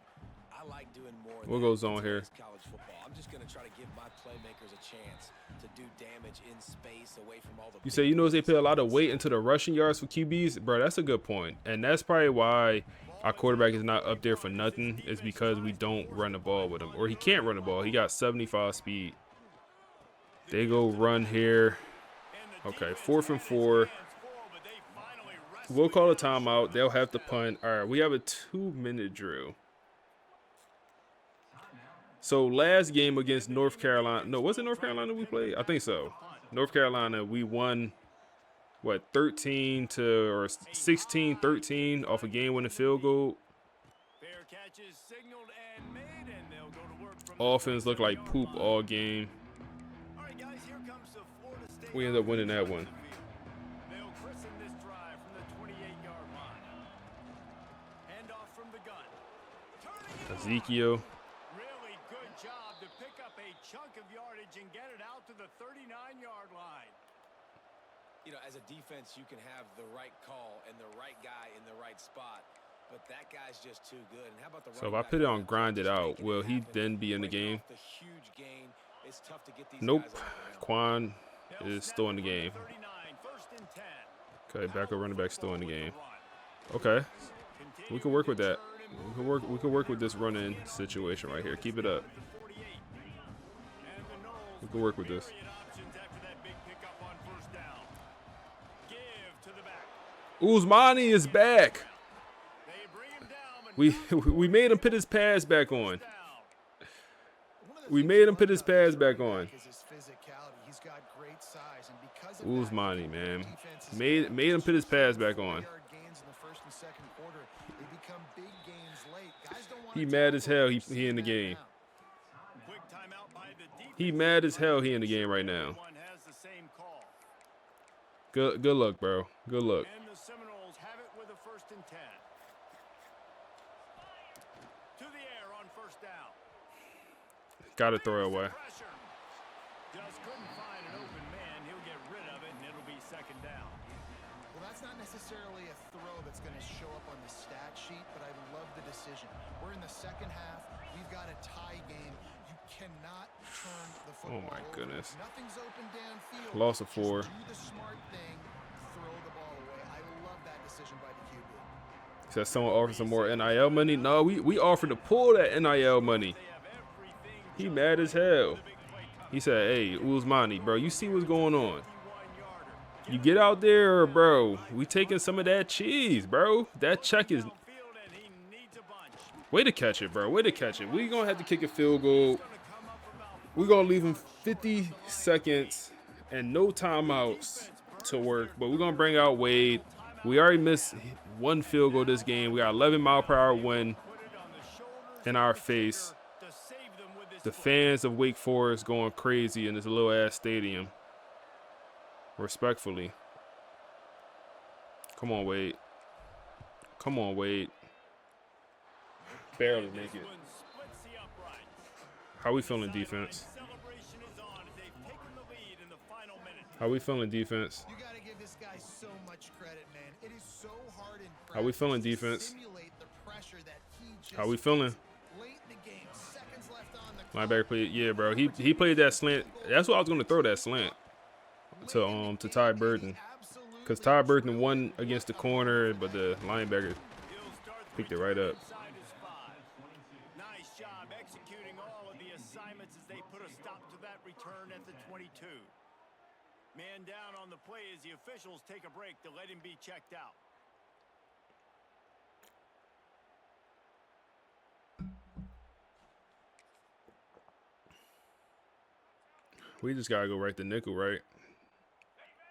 I like doing more. What goes on here? College football. I'm just going to try to give my playmakers a chance to do damage in space away from all the. You say, they put a lot of weight into the rushing yards for QBs? Bro, that's a good point. And that's probably why our quarterback is not up there for nothing, is because we don't run the ball with him. Or he can't run the ball. He got 75 speed. They go run here. Okay, 4th and 4. We'll call a timeout. They'll have to punt. All right, we have a 2-minute drill. So last game against North Carolina. No, was it North Carolina we played? I think so. North Carolina, we won, what, 16-13 off a game-winning field goal. Offense looked like poop all game. We ended up winning that one. Ezekiel. Really good job to pick up a chunk of yardage and get it out to the 39-yard line. You know, as a defense, you can have the right call and the right guy in the right spot, but that guy's just too good. And how about the So if I put it on grind it out, will he then be in the game? The huge gain, it's tough to get these Nope. guys on the ground. Quan is still in the game. Okay, backup running back still in the game. Okay, we can work with that. We can work with this run-in situation right here. Keep it up. We can work with this. Usmani is back. We made him put his pads back on. We made him put his pads back on. Usmani, man, made him put his pads back on. He mad as hell. He in the game. He mad as hell. He in the game right now. Good luck, bro. Good luck. And the Seminoles have it with a 1st and 10. To the air on 1st down. Gotta throw it away. Just couldn't find an open man. He'll get rid of it, and it'll be 2nd down. Well, that's not necessarily a throw that's going to show up on the stat sheet, but I love the decision. We're in the 2nd half. We've got a tie game. You cannot turn the football Oh my goodness. Nothing's open downfield. Loss of 4. Just do the smart thing. Throw the ball away. I love that decision by the QB. Said someone offered some more NIL money. No, we offered to pull that NIL money. He mad as hell. He said, hey, Usmani, bro, you see what's going on. You get out there, bro. We taking some of that cheese, bro. That check is... Way to catch it, bro. Way to catch it. We going to have to kick a field goal. We're going to leave him 50 seconds and no timeouts to work. But we're going to bring out Wade. We already missed 1 field goal this game. We got 11-mile-per-hour wind in our face. The fans of Wake Forest going crazy in this little-ass stadium. Respectfully. Come on, Wade. Come on, Wade. Barely make it. How we feeling defense? How we feeling defense? You got to give this guy so much credit, man. It is so hard in How we feeling practice to defense? simulate the pressure that he just How we feeling? late in the game, seconds left on the Linebacker played, yeah, bro. He played that slant. That's what I was gonna throw, that slant to Ty Burton, because Ty Burton won against the corner, but the linebacker picked it right up. Nice job executing all of the assignments as they put a stop to that return at the 22. Man down on the play as the officials take a break to let him be checked out. We just gotta go right to nickel, right?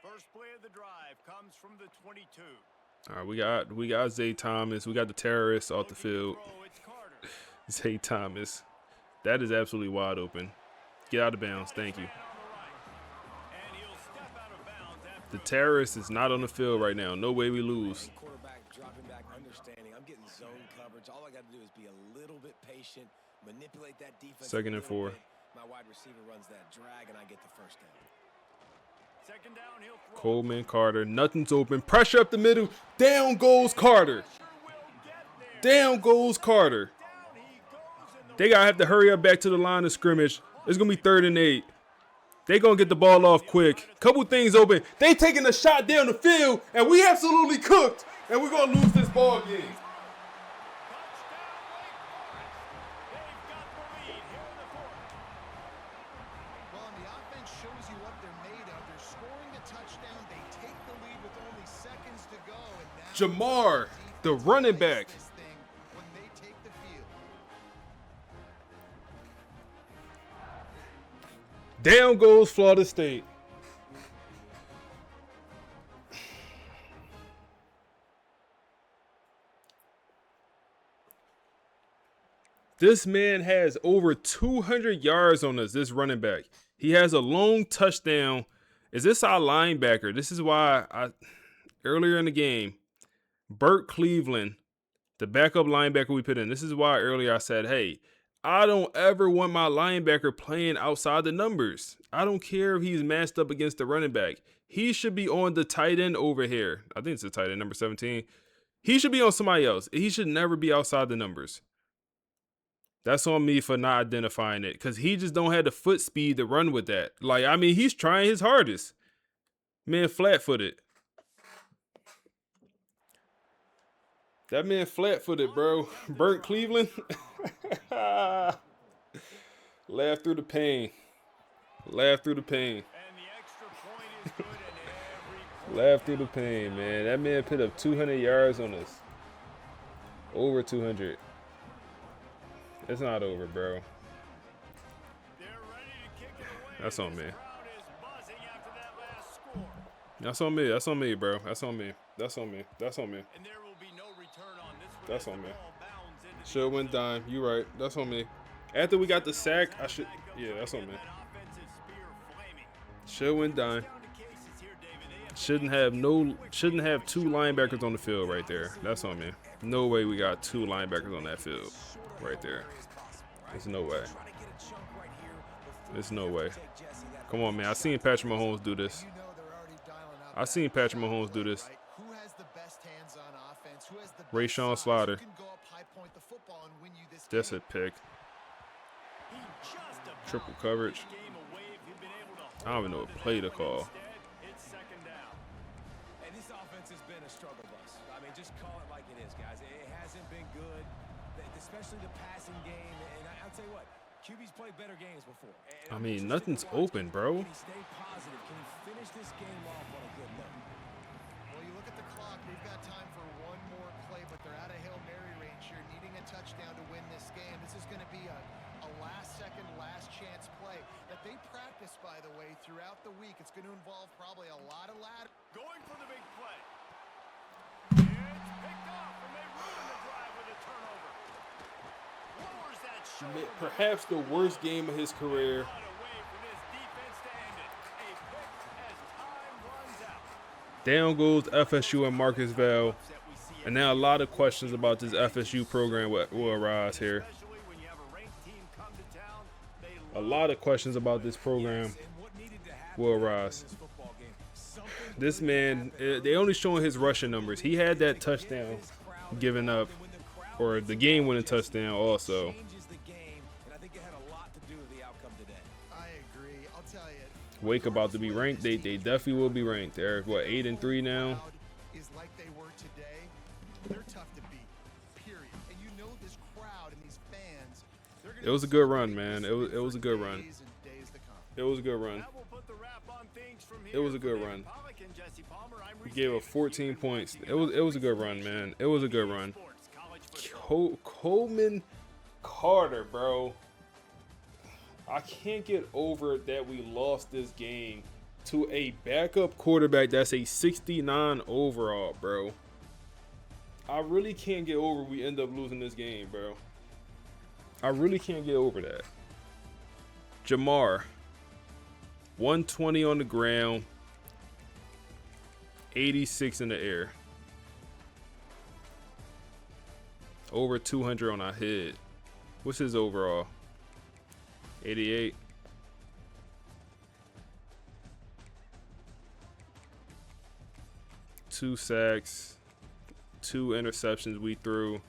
First play of the drive comes from the 22. All right, we got Zay Thomas. We got the terrorists off the field. Zay Thomas, that is absolutely wide open. Get out of bounds, thank you. The terrorist is not on the field right now. No way we lose. Quarterback dropping back, understanding. I'm getting zone coverage. All I got to do is be a little bit patient, manipulate that defense. 2nd and 4. My wide receiver runs that drag, and I get the 1st down. 2nd down, he'll throw. Coleman, Carter, nothing's open. Pressure up the middle. Down goes Carter. Down goes Carter. They gotta have to hurry up back to the line of scrimmage. It's gonna be 3rd and 8. They gonna get the ball off quick. Couple things open. They taking a shot down the field, and we absolutely cooked. And we're gonna lose this ball game. Well, and the offense shows you what they're made of. They're scoring a touchdown. They take the lead with only seconds to go. And now Jamar, the running back. this thing when they take the field. Down goes Florida State. This man has over 200 yards on us, this running back. He has a long touchdown. Is this our linebacker? This is why earlier in the game, Burt Cleveland, the backup linebacker we put in, this is why earlier I said, hey, I don't ever want my linebacker playing outside the numbers. I don't care if he's matched up against the running back. He should be on the tight end over here. I think it's the tight end, number 17. He should be on somebody else. He should never be outside the numbers. That's on me for not identifying it, because he just don't have the foot speed to run with that. Like, I mean, he's trying his hardest. Man, flat-footed. That man flat-footed, bro. Burnt Cleveland. Laugh through the pain. Laugh through the pain. Laugh through the pain, man. That man put up 200 yards on us. Over 200. It's not over, bro. That's on me. That's on me. That's on me, bro. That's on me. That's on me. That's on me. That's on me. Should win dime. You right. That's on me. After we got the sack, I should. Yeah, that's on me. Should win dime. Shouldn't have two linebackers on the field right there. That's on me. No way we got two linebackers on that field right there. There's no way. There's no way. Come on, man. I seen Patrick Mahomes do this. I seen Patrick Mahomes do this. Rayshawn Slaughter. That's a pick. Triple coverage. I don't even know what play to call. And this offense has been a struggle bus. I mean, just call it like it is, guys. It hasn't been good, especially the passing game. And I'll tell you what, QB's played better games before. I mean, nothing's open, bro. Can he stay positive? Can he finish this game off on a good note? Well, you look at the clock. They've got time for one more play, but they're out of Hail Mary range here, needing a touchdown to win this game. This is going to be a last-second, last-chance play that they practice, by the way, throughout the week. It's going to involve probably a lot of ladder. Going for the big play. It's picked off, and they ruin the drive with a turnover. Lowers that shoulder. Perhaps the worst game of his career. Down goes FSU and Marcus Val. And now a lot of questions about this FSU program will arise here. A lot of questions about this program will arise. This man, they only showing his rushing numbers. He had that touchdown given up, or the game-winning touchdown also. Wake about to be ranked. They definitely will be ranked. They're what, 8-3 now. It was a good run, man. It was a good run. It was a good run. It was a good run. We gave up 14 points. It was a good run, man. It was a good run. Coleman Carter, bro. I can't get over that we lost this game to a backup quarterback that's a 69 overall, bro. I really can't get over we end up losing this game, bro. I really can't get over that. Jamar, 120 on the ground, 86 in the air. Over 200 on our head. What's his overall? 88. Two sacks, 2 interceptions we threw.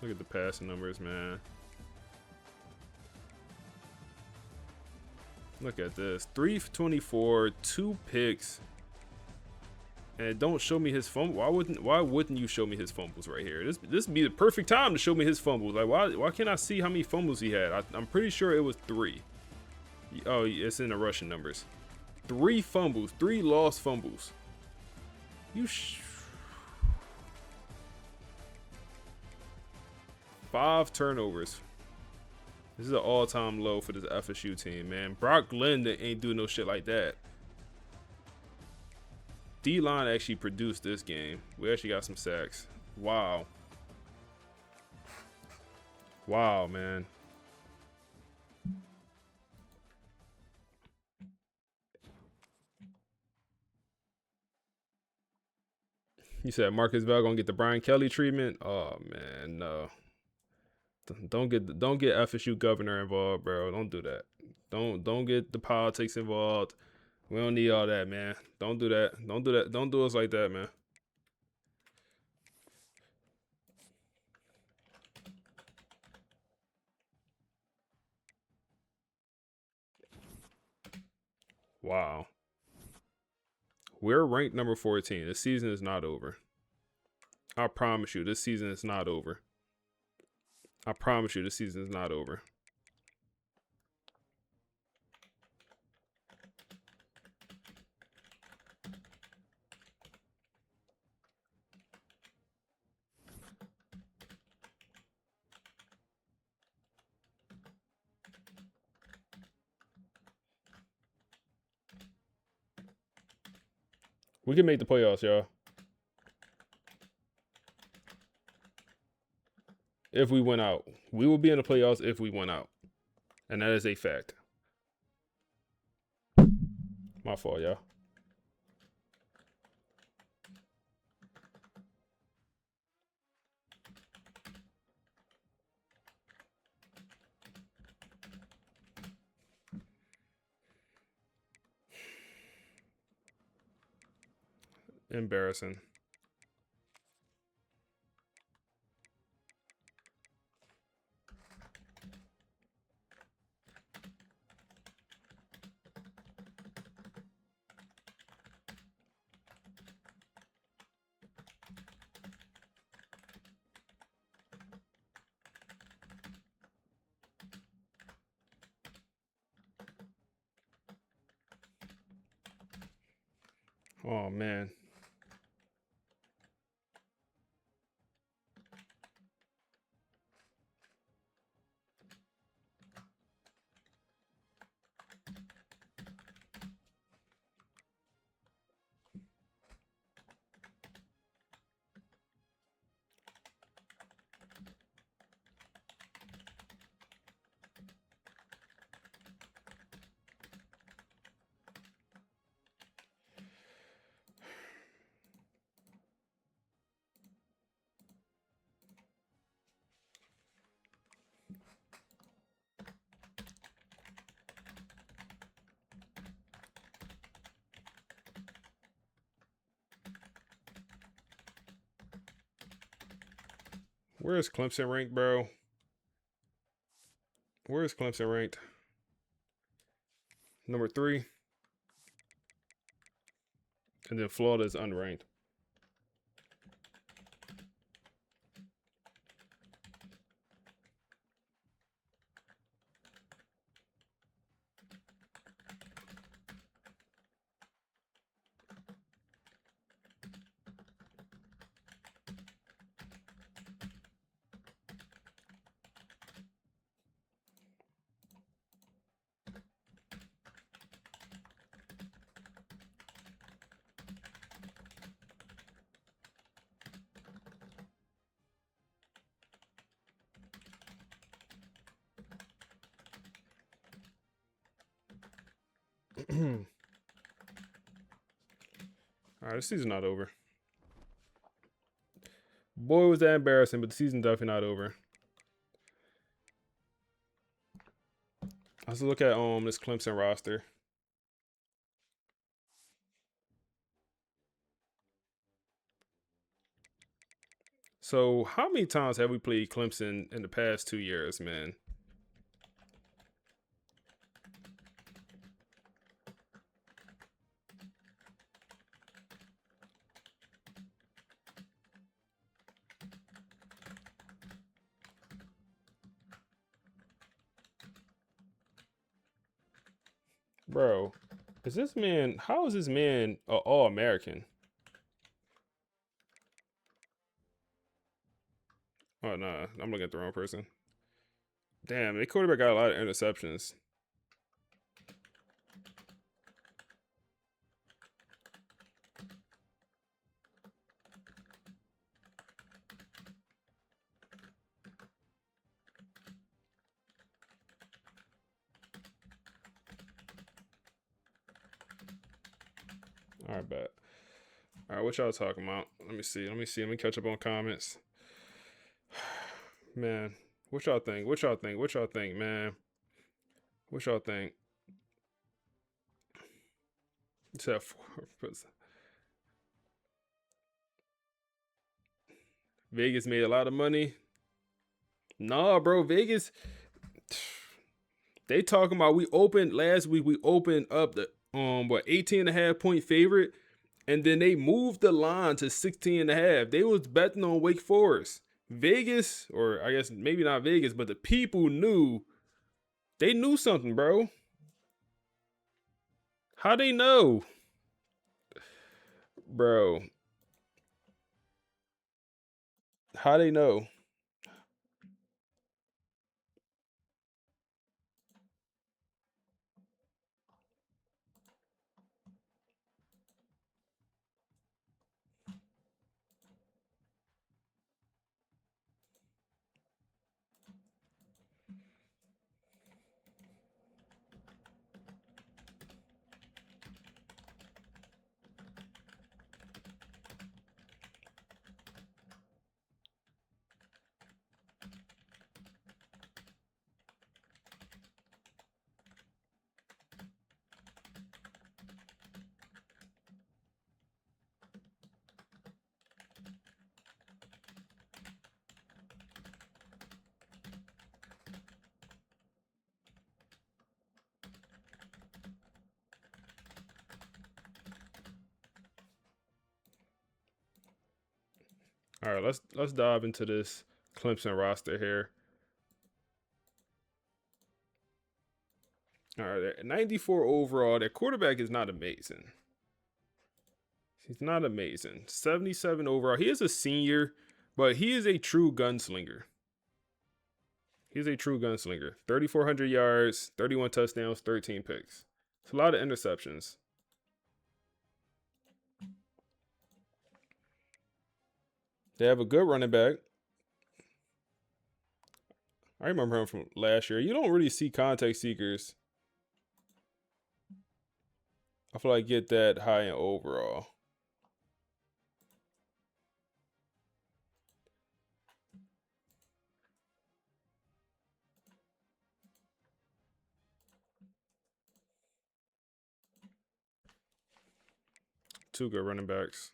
Look at the passing numbers, man. Look at this. 324, 2 picks. And don't show me his fumble. Why wouldn't you show me his fumbles right here? This would be the perfect time to show me his fumbles. Like, why can't I see how many fumbles he had? I'm pretty sure it was 3. Oh, it's in the rushing numbers. 3 fumbles, 3 lost fumbles. 5 turnovers. This is an all-time low for this FSU team, man. Brock Glenn ain't doing no shit like that. D-line actually produced this game. We actually got some sacks. Wow. Wow, man. You said Marcus Val gonna get the Brian Kelly treatment? Oh man, no. Don't get FSU governor involved, bro. Don't do that. Don't get the politics involved. We don't need all that, man. Don't do that. Don't do that. Don't do us like that, man. Wow. We're ranked number 14. The season is not over. I promise you, this season is not over. I promise you, this season is not over. We can make the playoffs, y'all. If we win out. We will be in the playoffs if we win out. And that is a fact. My fault, y'all. Embarrassing. Oh, man. Where is Clemson ranked, bro? Where is Clemson ranked? Number 3. And then Florida is unranked. All right, this season's not over. Boy, was that embarrassing, but the season's definitely not over. Let's look at this Clemson roster. So, how many times have we played Clemson in the past 2 years, man? Bro, is this man, how is this man an All-American? Oh, no, I'm looking at the wrong person. Damn, the quarterback got a lot of interceptions. All right, bet. All right, what y'all talking about? Let me see. Let me catch up on comments. Man, what y'all think? What y'all think? What y'all think, man? What y'all think? Except for Vegas made a lot of money. Nah, bro, Vegas. They talking about we opened last week. We opened up what, 18.5-point favorite. And then they moved the line to 16.5. They was betting on Wake Forest. Vegas, or I guess maybe not Vegas, but the people knew. They knew something, bro. How they know? Bro. How they know? All right, let's dive into this Clemson roster here. All right, at 94 overall. Their quarterback is not amazing. He's not amazing. 77 overall. He is a senior, but he is a true gunslinger. He's a true gunslinger. 3,400 yards, 31 touchdowns, 13 picks. It's a lot of interceptions. They have a good running back. I remember him from last year. You don't really see contact seekers, I feel like, get that high in overall. Two good running backs.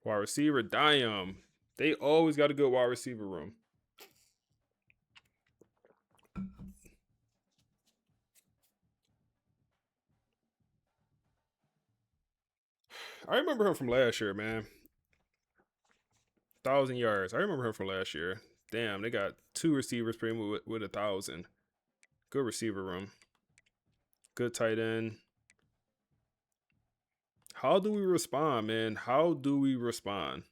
Wide receiver, Diam. They always got a good wide receiver room. I remember him from last year, man. 1,000 yards. I remember him from last year. Damn, they got two receivers pretty much with 1,000. Good receiver room. Good tight end. How do we respond, man? How do we respond?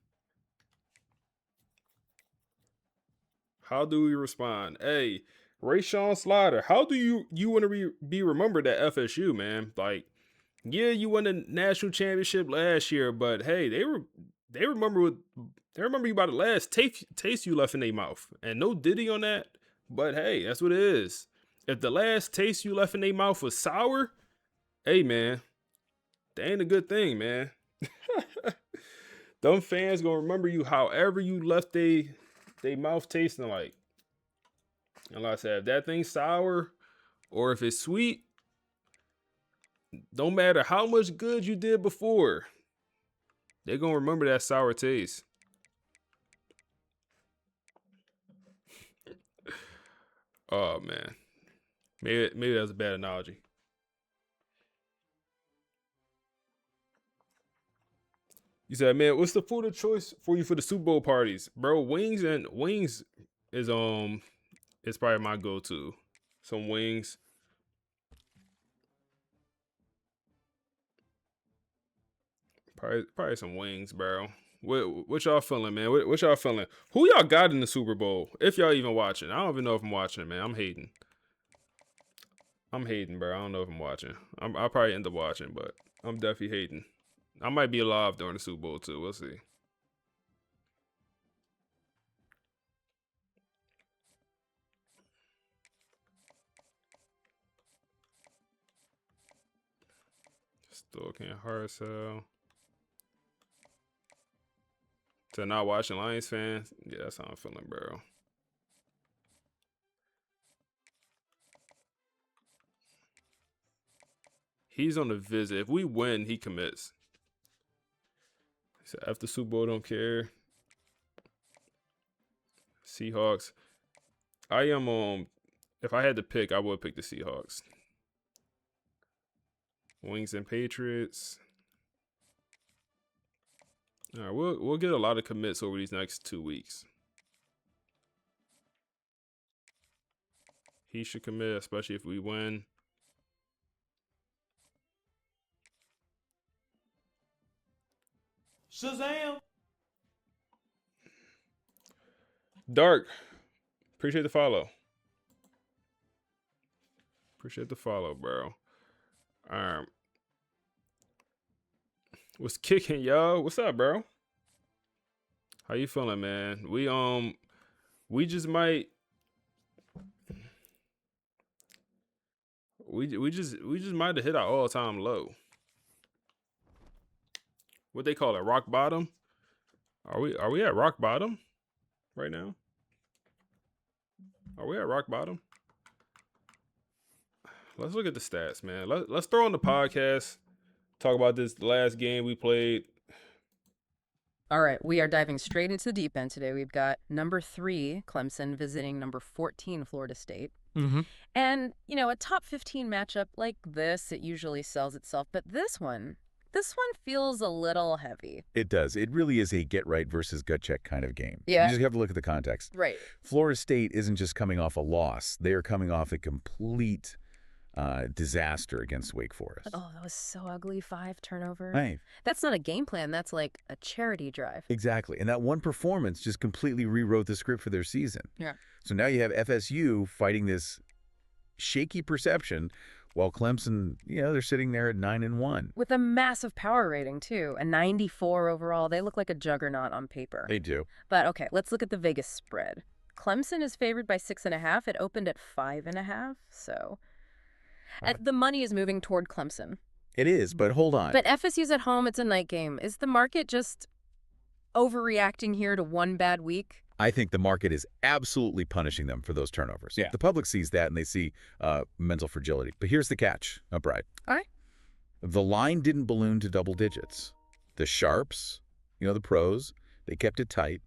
How do we respond? Hey, Rayshawn Slaughter, how do you want to be remembered at FSU, man? Like, yeah, you won the national championship last year, but hey, they remember you by the last taste you left in their mouth. And no Diddy on that, but hey, that's what it is. If the last taste you left in their mouth was sour, hey man, that ain't a good thing, man. Them fans gonna remember you however you left they mouth tasting like. And like I said, if that thing's sour or if it's sweet, don't matter how much good you did before, they're gonna remember that sour taste. Oh man. Maybe that's a bad analogy. You said, man, what's the food of choice for you for the Super Bowl parties? Bro, wings is probably my go-to. Some wings. Probably some wings, bro. What y'all feeling, man? What y'all feeling? Who y'all got in the Super Bowl? If y'all even watching. I don't even know if I'm watching it, man. I'm hating, bro. I don't know if I'm watching. I'll probably end up watching, but I'm definitely hating. I might be alive during the Super Bowl, too. We'll see. Still can't hard sell. To not watching Lions fans? Yeah, that's how I'm feeling, bro. He's on a visit. If we win, he commits. So after Super Bowl, don't care. Seahawks. I am if I had to pick, I would pick the Seahawks. Wings and Patriots. All right, we'll get a lot of commits over these next 2 weeks. He should commit, especially if we win. Shazam! Dark, appreciate the follow. Appreciate the follow, bro. All right. What's kicking, yo? What's up, bro? How you feeling, man? We just might might have hit our all-time low. What they call it, rock bottom? Are we at rock bottom right now? Are we at rock bottom? Let's look at the stats, man. Let's throw on the podcast. Talk about this last game we played. All right, we are diving straight into the deep end today. We've got number 3, Clemson, visiting number 14, Florida State. Mm-hmm. And, you know, a top 15 matchup like this, it usually sells itself. But this one feels a little heavy. It does. It really is a get right versus gut check kind of game. Yeah. You just have to look at the context. Right. Florida State isn't just coming off a loss. They are coming off a complete disaster against Wake Forest. Oh, that was so ugly. 5 turnovers. Right. That's not a game plan. That's like a charity drive. Exactly. And that one performance just completely rewrote the script for their season. Yeah. So now you have FSU fighting this shaky perception while Clemson, they're sitting there at 9-1. With a massive power rating, too. A 94 overall. They look like a juggernaut on paper. They do. But, okay, let's look at the Vegas spread. Clemson is favored by 6.5. It opened at 5.5, so... The money is moving toward Clemson. It is, but hold on. But FSU's at home. It's a night game. Is the market just overreacting here to one bad week? I think the market is absolutely punishing them for those turnovers. Yeah. The public sees that and they see mental fragility. But here's the catch, Bride. All right. The line didn't balloon to double digits. The Sharps, the pros, they kept it tight.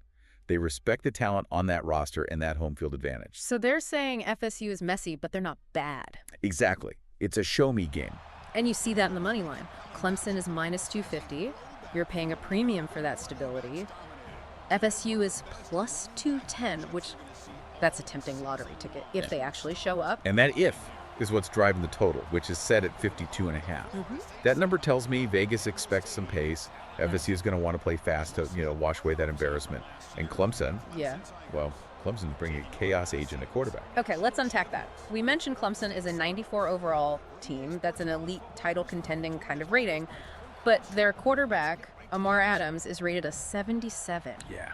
They respect the talent on that roster and that home field advantage. So they're saying FSU is messy, but they're not bad. Exactly. It's a show-me game. And you see that in the money line. Clemson is minus 250. You're paying a premium for that stability. FSU is plus 210, which that's a tempting lottery ticket if they actually show up. And that if is what's driving the total, which is set at 52.5. Mm-hmm. That number tells me Vegas expects some pace. FSU is going to want to play fast to, wash away that embarrassment. And Clemson, well, Clemson's bringing a chaos agent at quarterback. Okay, let's untack that. We mentioned Clemson is a 94 overall team. That's an elite title contending kind of rating. But their quarterback, Amar Adams, is rated a 77. Yeah.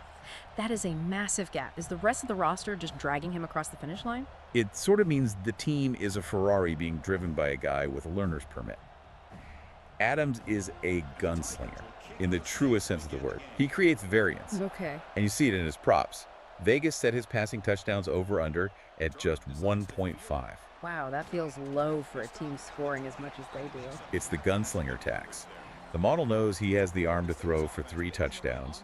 That is a massive gap. Is the rest of the roster just dragging him across the finish line? It sort of means the team is a Ferrari being driven by a guy with a learner's permit. Adams is a gunslinger in the truest sense of the word. He creates variance. Okay. And you see it in his props. Vegas set his passing touchdowns over-under at just 1.5. Wow, that feels low for a team scoring as much as they do. It's the gunslinger tax. The model knows he has the arm to throw for 3 touchdowns,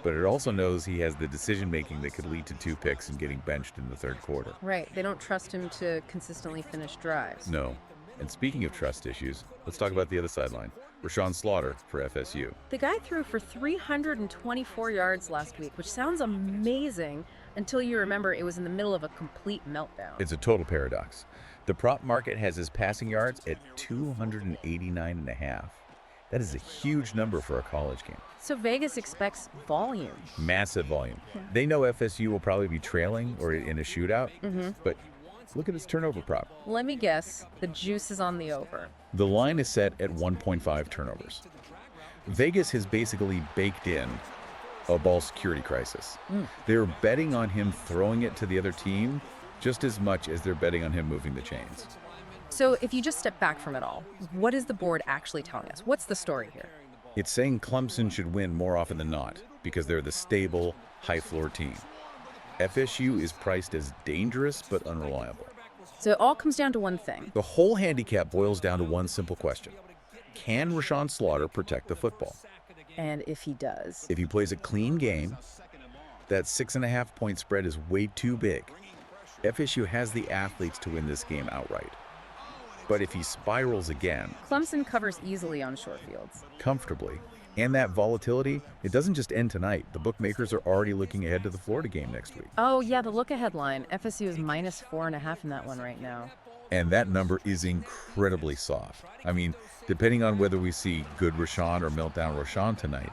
but it also knows he has the decision-making that could lead to 2 picks and getting benched in the third quarter. Right. They don't trust him to consistently finish drives. No. And speaking of trust issues, let's talk about the other sideline. Rashawn Slaughter for FSU. The guy threw for 324 yards last week, which sounds amazing until you remember it was in the middle of a complete meltdown. It's a total paradox. The prop market has his passing yards at 289.5. That is a huge number for a college game. So Vegas expects volume. Massive volume. They know FSU will probably be trailing or in a shootout, but look at its turnover prop. Let me guess, the juice is on the over. The line is set at 1.5 turnovers. Vegas has basically baked in a ball security crisis. They're betting on him throwing it to the other team just as much as they're betting on him moving the chains. So if you just step back from it all, what is the board actually telling us? What's the story here? It's saying Clemson should win more often than not because they're the stable, high-floor team. FSU is priced as dangerous but unreliable. So it all comes down to one thing. The whole handicap boils down to one simple question. Can Rashawn Slaughter protect the football? And if he does? If he plays a clean game, that 6.5-point spread is way too big. FSU has the athletes to win this game outright. But if he spirals again, Clemson covers easily on short fields. comfortably, and that volatility, it doesn't just end tonight. The bookmakers are already looking ahead to the Florida game next week. Oh, yeah, the look-ahead line. FSU is -4.5 in that one right now. And that number is incredibly soft. I mean, depending on whether we see good Rashawn or meltdown Rashawn tonight,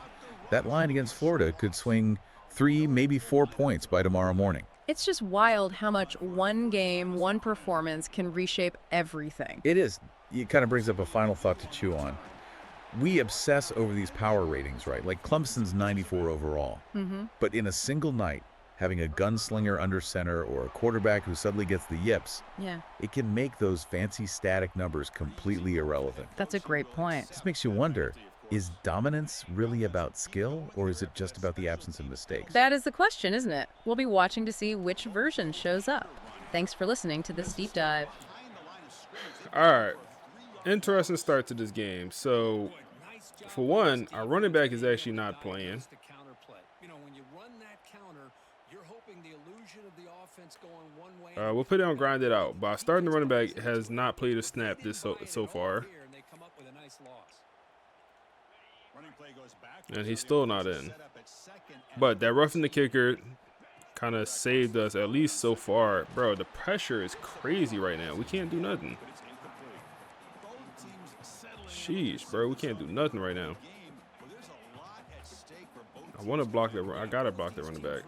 that line against Florida could swing 3, maybe 4 points by tomorrow morning. It's just wild how much one game, one performance can reshape everything. It is. It kind of brings up a final thought to chew on. We obsess over these power ratings, right? Like Clemson's 94 overall. But in a single night, having a gunslinger under center or a quarterback who suddenly gets the yips, it can make those fancy static numbers completely irrelevant. That's a great point. This makes you wonder, is dominance really about skill, or is it just about the absence of mistakes? That is the question, isn't it? We'll be watching to see which version shows up. Thanks for listening to this deep dive. All right. Interesting start to this game. So, for one, our running back is actually not playing. We'll put it on grind it out. But starting the running back has not played a snap this so far. And he's still not in. But that roughing the kicker kind of saved us, at least so far. Bro, the pressure is crazy right now. We can't do nothing. Sheesh, bro. We can't do nothing right now. I want to block the. I gotta block the running back.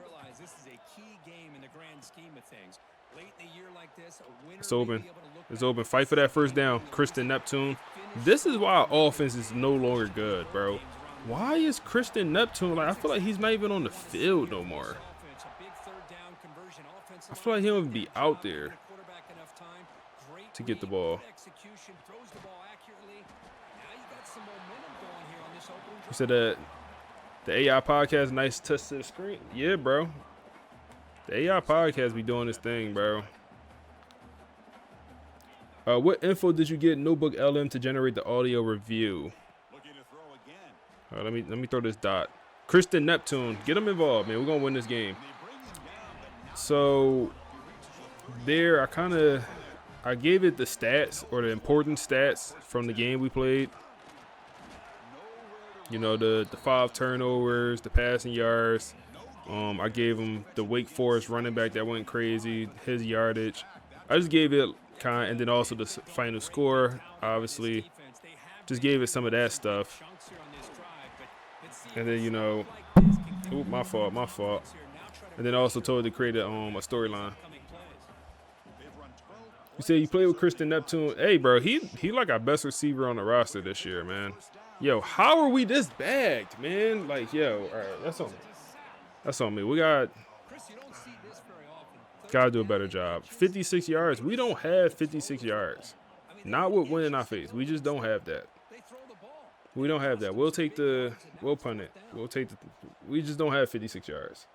It's open. It's open. Fight for that first down. Kristen Neptune. This is why our offense is no longer good, bro. Why is Kristen Neptune, like, I feel like he's not even on the field no more. I feel like he'll even be out there to get the ball. You said that the AI podcast, nice touch to the screen. Yeah, bro. The AI podcast be doing this thing, bro. What info did you get Notebook LM to generate the audio review? Let me throw this dot. Kristen Neptune, get him involved, man. We're gonna win this game. So there, I gave it the stats, or the important stats from the game we played. You know, the 5 turnovers, the passing yards. I gave him the Wake Forest running back that went crazy, his yardage. I just gave it and then also the final score, obviously. Just gave it some of that stuff. And then, you know, ooh, my fault. And then also told to create a storyline. You say you play with Kristen Neptune. Hey, bro, he like our best receiver on the roster this year, man. Yo, how are we this bagged, man? Like, yo, all right, that's on me. We gotta do a better job. 56 yards. We don't have 56 yards. Not with wind in our face. We just don't have that. We don't have that. We'll punt it. We just don't have 56 yards.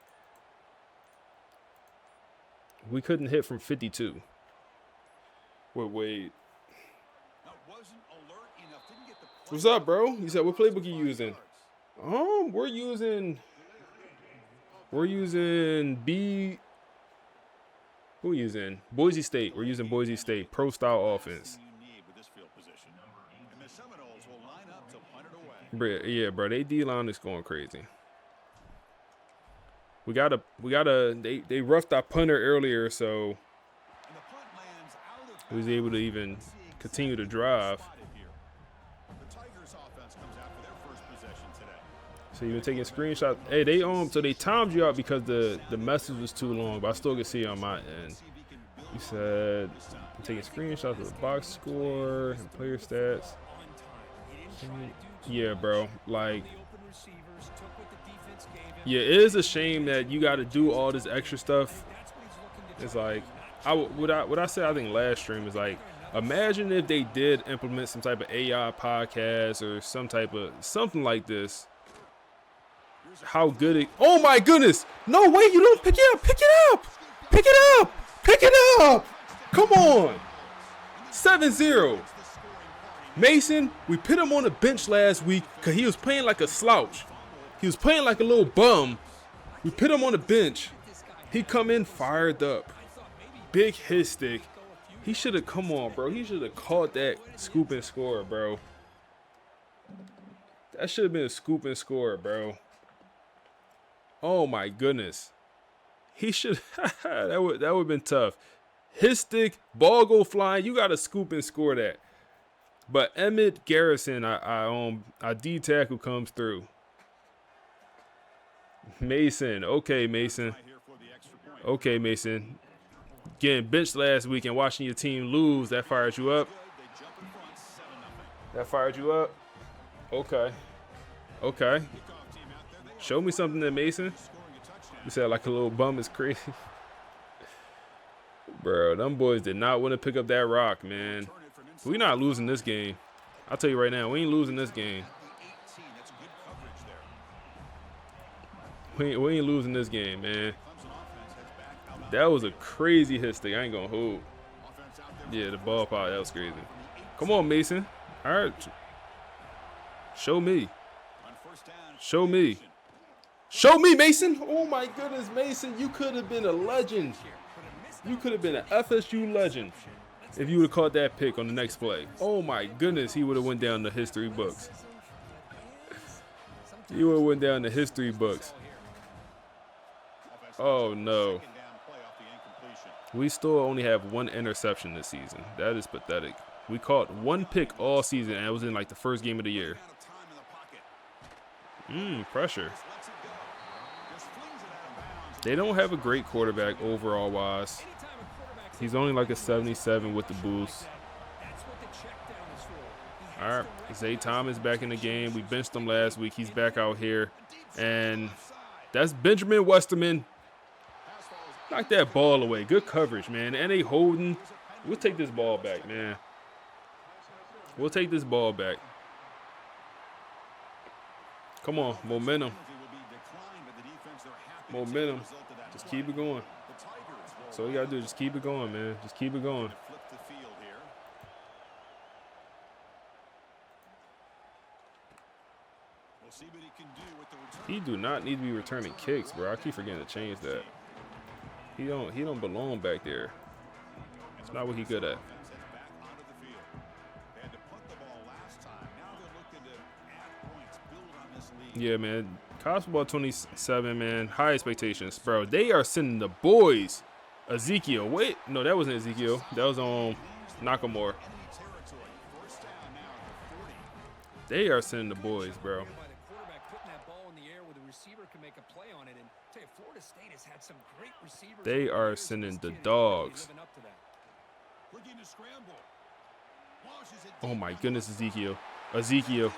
We couldn't hit from 52. Wait. What's up, bro? You said, what playbook you using? We're using Boise State. We're using Boise State pro style offense. Yeah, bro. They D-line is going crazy. They roughed our punter earlier, so we was able to even continue to drive. So you've been taking screenshots. Hey, they timed you out because the message was too long, but I still can see it on my end. You said I'm taking screenshots of the box score and player stats. Yeah, bro. Like, yeah, it is a shame that you got to do all this extra stuff. It's like, what I said, I think last stream is like, imagine if they did implement some type of AI podcast or something like this. How good it, oh my goodness, no way, you don't pick it up, come on. 7-0. Mason, we put him on the bench last week because he was playing like a slouch. He was playing like a little bum. We put him on the bench. He come in fired up. Big hit stick. He should have, come on, bro. He should have caught that scoop and score, bro. That should have been a scoop and score, bro. Oh my goodness. He should that would have been tough. His stick, ball go flying. You got to scoop and score that. But Emmett Garrison, I D tackle comes through. Mason, okay, Mason. Okay, Mason. Getting benched last week and watching your team lose, that fired you up. That fired you up. Okay. Okay. Show me something then, Mason. You said like a little bum is crazy. Bro, them boys did not want to pick up that rock, man. We not losing this game. I'll tell you right now, we ain't losing this game. We ain't losing this game, man. That was a crazy hit stick. I ain't gonna hold. Yeah, the ball power, that was crazy. Come on, Mason. All right. Show me. Show me. Show me, Mason. Oh, my goodness, Mason. You could have been a legend. You could have been an FSU legend if you would have caught that pick on the next play. Oh, my goodness. He would have went down the history books. He would have went down the history books. Oh, no. We still only have one interception this season. That is pathetic. We caught one pick all season, and it was in like the first game of the year. Pressure. They don't have a great quarterback overall wise. He's only like a 77 with the boost. All right, Zay Thomas back in the game. We benched him last week. He's back out here. And that's Benjamin Westerman. Knock that ball away. Good coverage, man. And they holding. We'll take this ball back, man. We'll take this ball back. Come on, momentum. Momentum. Just keep it going. That's all you got to do. Just keep it going, man. Just keep it going. He do not need to be returning kicks, bro. I keep forgetting to change that. He don't belong back there. It's not what he good at. Yeah, man. College football 27, man. High expectations, bro. They are sending the boys. Ezekiel. Wait. No, that wasn't Ezekiel. That was on Nakamura. They are sending the boys, bro. They are sending the dogs. Oh, my goodness, Ezekiel. Ezekiel,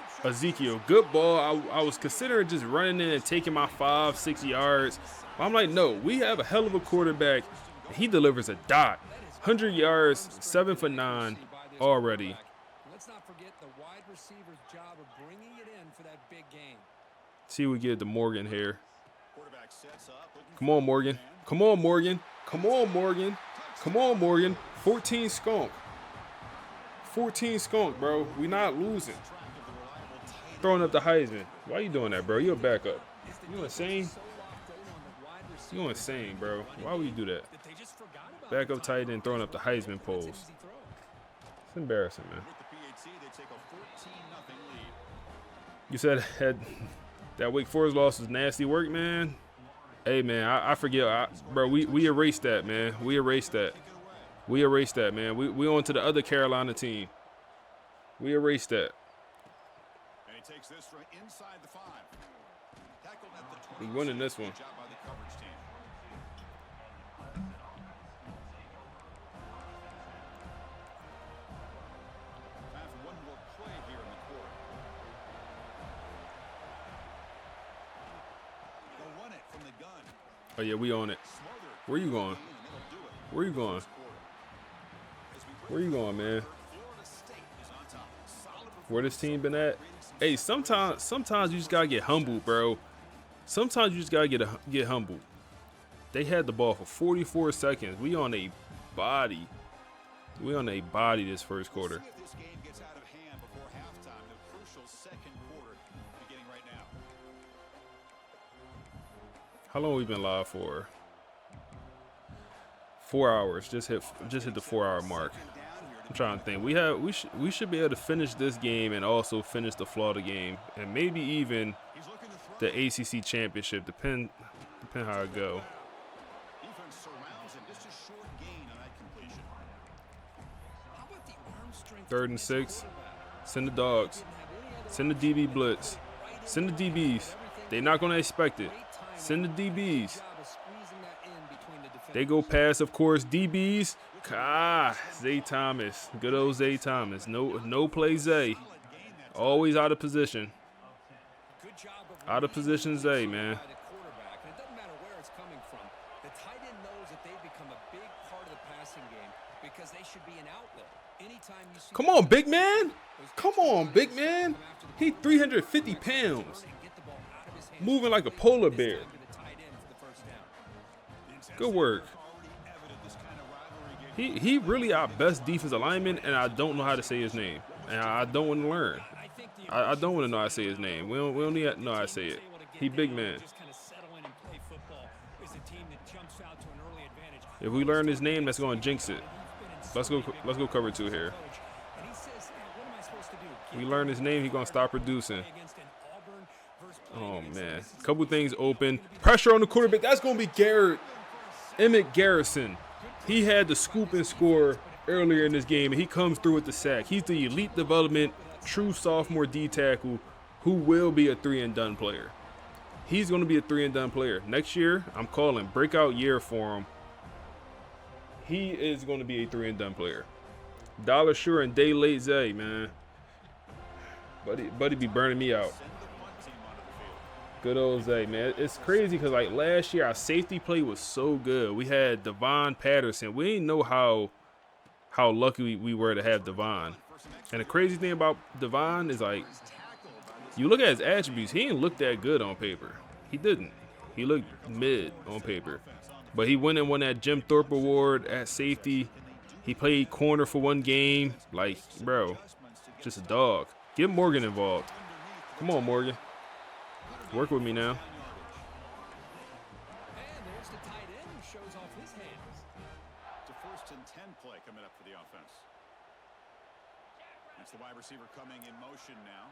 good ball. I was considering just running in and taking my 5-6 yards. But I'm like, no, we have a hell of a quarterback. He delivers a dot. 100 yards, 7 for 9 already. Let's not forget the wide receiver's job of bringing it in for that big game. See, we get to Morgan here. Come on, Morgan. Come on, Morgan. Come on, Morgan. Come on, Morgan. 14 skunk. 14 skunk, bro. We not losing. Throwing up the Heisman. Why you doing that, bro? You're a backup. You insane? You insane, bro. Why would you do that? Backup tight end throwing up the Heisman pose. It's embarrassing, man. You said that Wake Forest loss was nasty work, man. Hey, man, I forget. Bro, we erased that, man. We erased that. We erased that, man. We on to the other Carolina team. We erased that. And he takes this from inside the 5. Tackled at the 20. We winning this one. Good job by the coverage team. Time for one more play here in the quarter. They'll run it from the gun. Oh, yeah, we on it. Where you going? Where you going? Where you going, man? Where this team been at? Hey, sometimes you just gotta get humbled, bro. Sometimes you just gotta get humbled. They had the ball for 44 seconds. We on a body. We on a body this first quarter. This game gets out of hand before halftime. The crucial second quarter beginning right now. How long we been live for? 4 hours. Just hit the 4-hour mark. I'm trying to think. We should be able to finish this game and also finish the Florida game and maybe even the ACC Championship. Depend how it go. Defense surrounds him. Just a short gain on that completion. How about the arm strength? 3rd and 6. Send the dogs. Send the DB blitz. Send the DBs. They're not going to expect it. Send the DBs. They go pass, of course. DBs. Zay Thomas. Good old Zay Thomas. No play Zay. Always out of position. Out of position Zay, man. It doesn't matter where it's coming from. The tight end knows that they've become a big part of the passing game because they should be an outlet. Anytime you see. Come on, big man. Come on, big man. He 350 pounds. Moving like a polar bear. Good work. He really our best defensive lineman, and I don't know how to say his name. And I don't want to learn. I don't want to know how to say his name. We don't need to know how to say it. He big man. If we learn his name, that's going to jinx it. Let's go cover 2 here. We learn his name, he's going to stop producing. Oh, man. Couple things open. Pressure on the quarterback. That's going to be Emmett Garrison. He had the scoop and score earlier in this game, and he comes through with the sack. He's the elite development, true sophomore D tackle who will be a 3-and-done player. He's going to be a 3-and-done player. Next year, I'm calling breakout year for him. He is going to be a 3-and-done player. Dollar Sure and Day Late Zay, man. Buddy be burning me out. Good old Zay, man. It's crazy because, like, last year our safety play was so good. We had Devon Patterson. We didn't know how lucky we were to have Devon. And the crazy thing about Devon is, like, you look at his attributes, he didn't look that good on paper. He didn't. He looked mid on paper. But he went and won that Jim Thorpe Award at safety. He played corner for 1 game. Like, bro, just a dog. Get Morgan involved. Come on, Morgan. Work with me now. And there's the tight end who shows off his hands. It's a 1st and 10 play coming up for the offense. It's the wide receiver coming in motion now.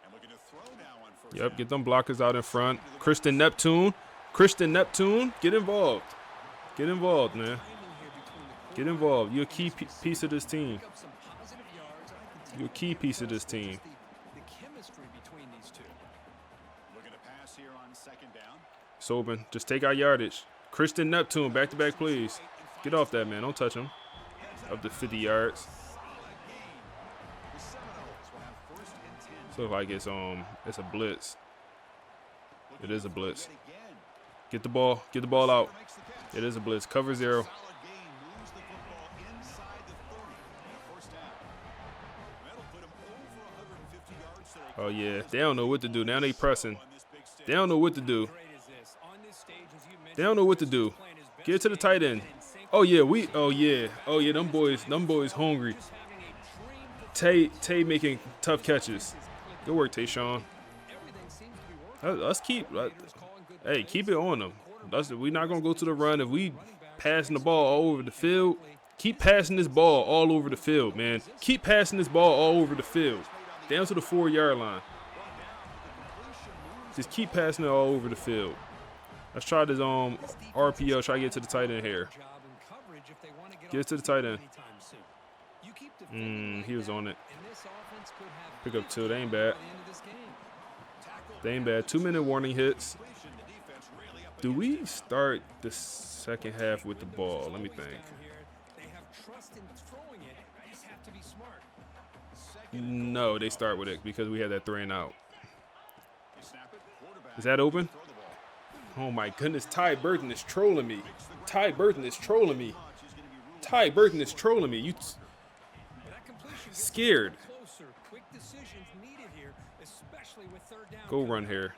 And looking to throw now on 1st Yep, down. get them blockers out in front. Christian Neptune, get involved. Get involved, man. Get involved. You're a key piece of this team. You're a key piece of this team. The chemistry between these two. Looking to pass here on 2nd down. It's open. Just take our yardage. Christian Neptune, back-to-back, please. Get off that, man. Don't touch him. Up to 50 yards. So like it's a blitz. It is a blitz. Get the ball out. It is a blitz. Cover 0. Oh yeah, they don't know what to do. Now they pressing. They don't know what to do. They don't know what to do. Get it to the tight end. Oh yeah, them boys hungry. Tay making tough catches. Good work, Tayshawn. Let's keep it on them. We're not gonna go to the run. If we passing the ball all over the field, keep passing this ball all over the field, man. Keep passing this ball all over the field. Down to the 4-yard line. Just keep passing it all over the field. Let's try this RPO. Try to get to the tight end here. Get it to the tight end. He was on it. Pick up 2. They ain't bad. 2-minute warning hits. Do we start the second half with the ball? Let me think. No, they start with it because we had that 3-and-out. Is that open? Oh my goodness, Ty Burton is trolling me. You scared. Go run here.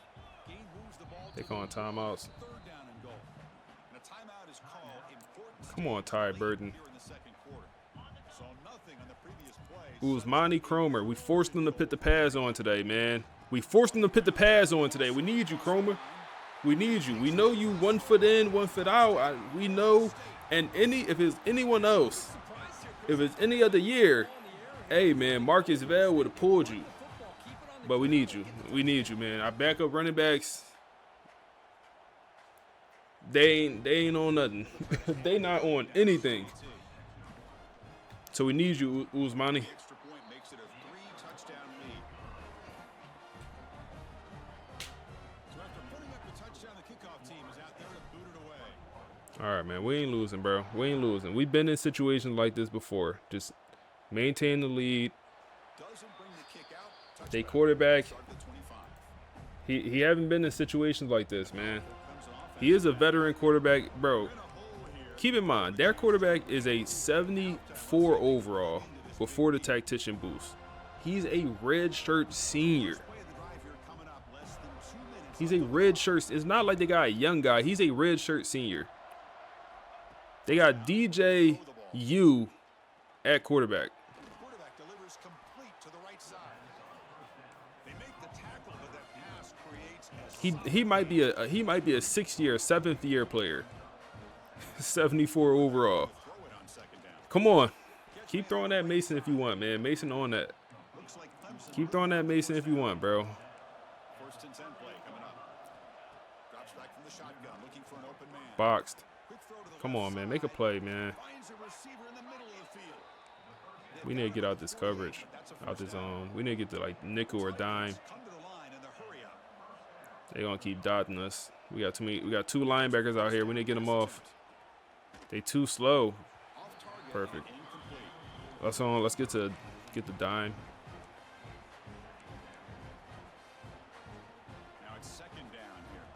They calling timeouts. Come on, Ty Burton. Usmani Cromer. We forced them to put the pads on today, man. We need you, Cromer. We need you. We know you 1 foot in, 1 foot out. We know. And if it's anyone else, if it's any other year, hey, man, Marcus Vail would have pulled you. But we need you. We need you, man. Our backup running backs, they ain't on nothing. They not on anything. So we need you, Usmani. Extra point makes it a 3-touchdown lead. So after putting up the touchdown, the kickoff team is out there to boot it away. All right, man. We ain't losing, bro. We ain't losing. We've been in situations like this before. Just maintain the lead. Doesn't bring the kick out. They quarterback. Start at the 25. He haven't been in situations like this, man. He is a veteran quarterback, bro. Keep in mind, their quarterback is a 74 overall before the tactician boost. He's a redshirt senior. He's a redshirt. It's not like they got a young guy. He's a redshirt senior. They got DJ U at quarterback. Quarterback delivers complete to the right side. They make the tackle, but that pass creates He might be a 6th year, 7th year player. 74 overall. Come on. Keep throwing that Mason if you want, man. Mason on that. Keep throwing that Mason if you want, bro. First and 10 play coming up. Drops back from the shotgun, looking for an open man. Boxed. Come on, man. Make a play, man. Finds a receiver in the middle of the field. We need to get out this coverage, out this zone. We need to get to like nickel or dime. Come to the line in the hurry up. They're gonna keep dotting us. We got 2 linebackers out here. We need to get them off. They too slow. Perfect. Let's get the dime. Now it's second down here.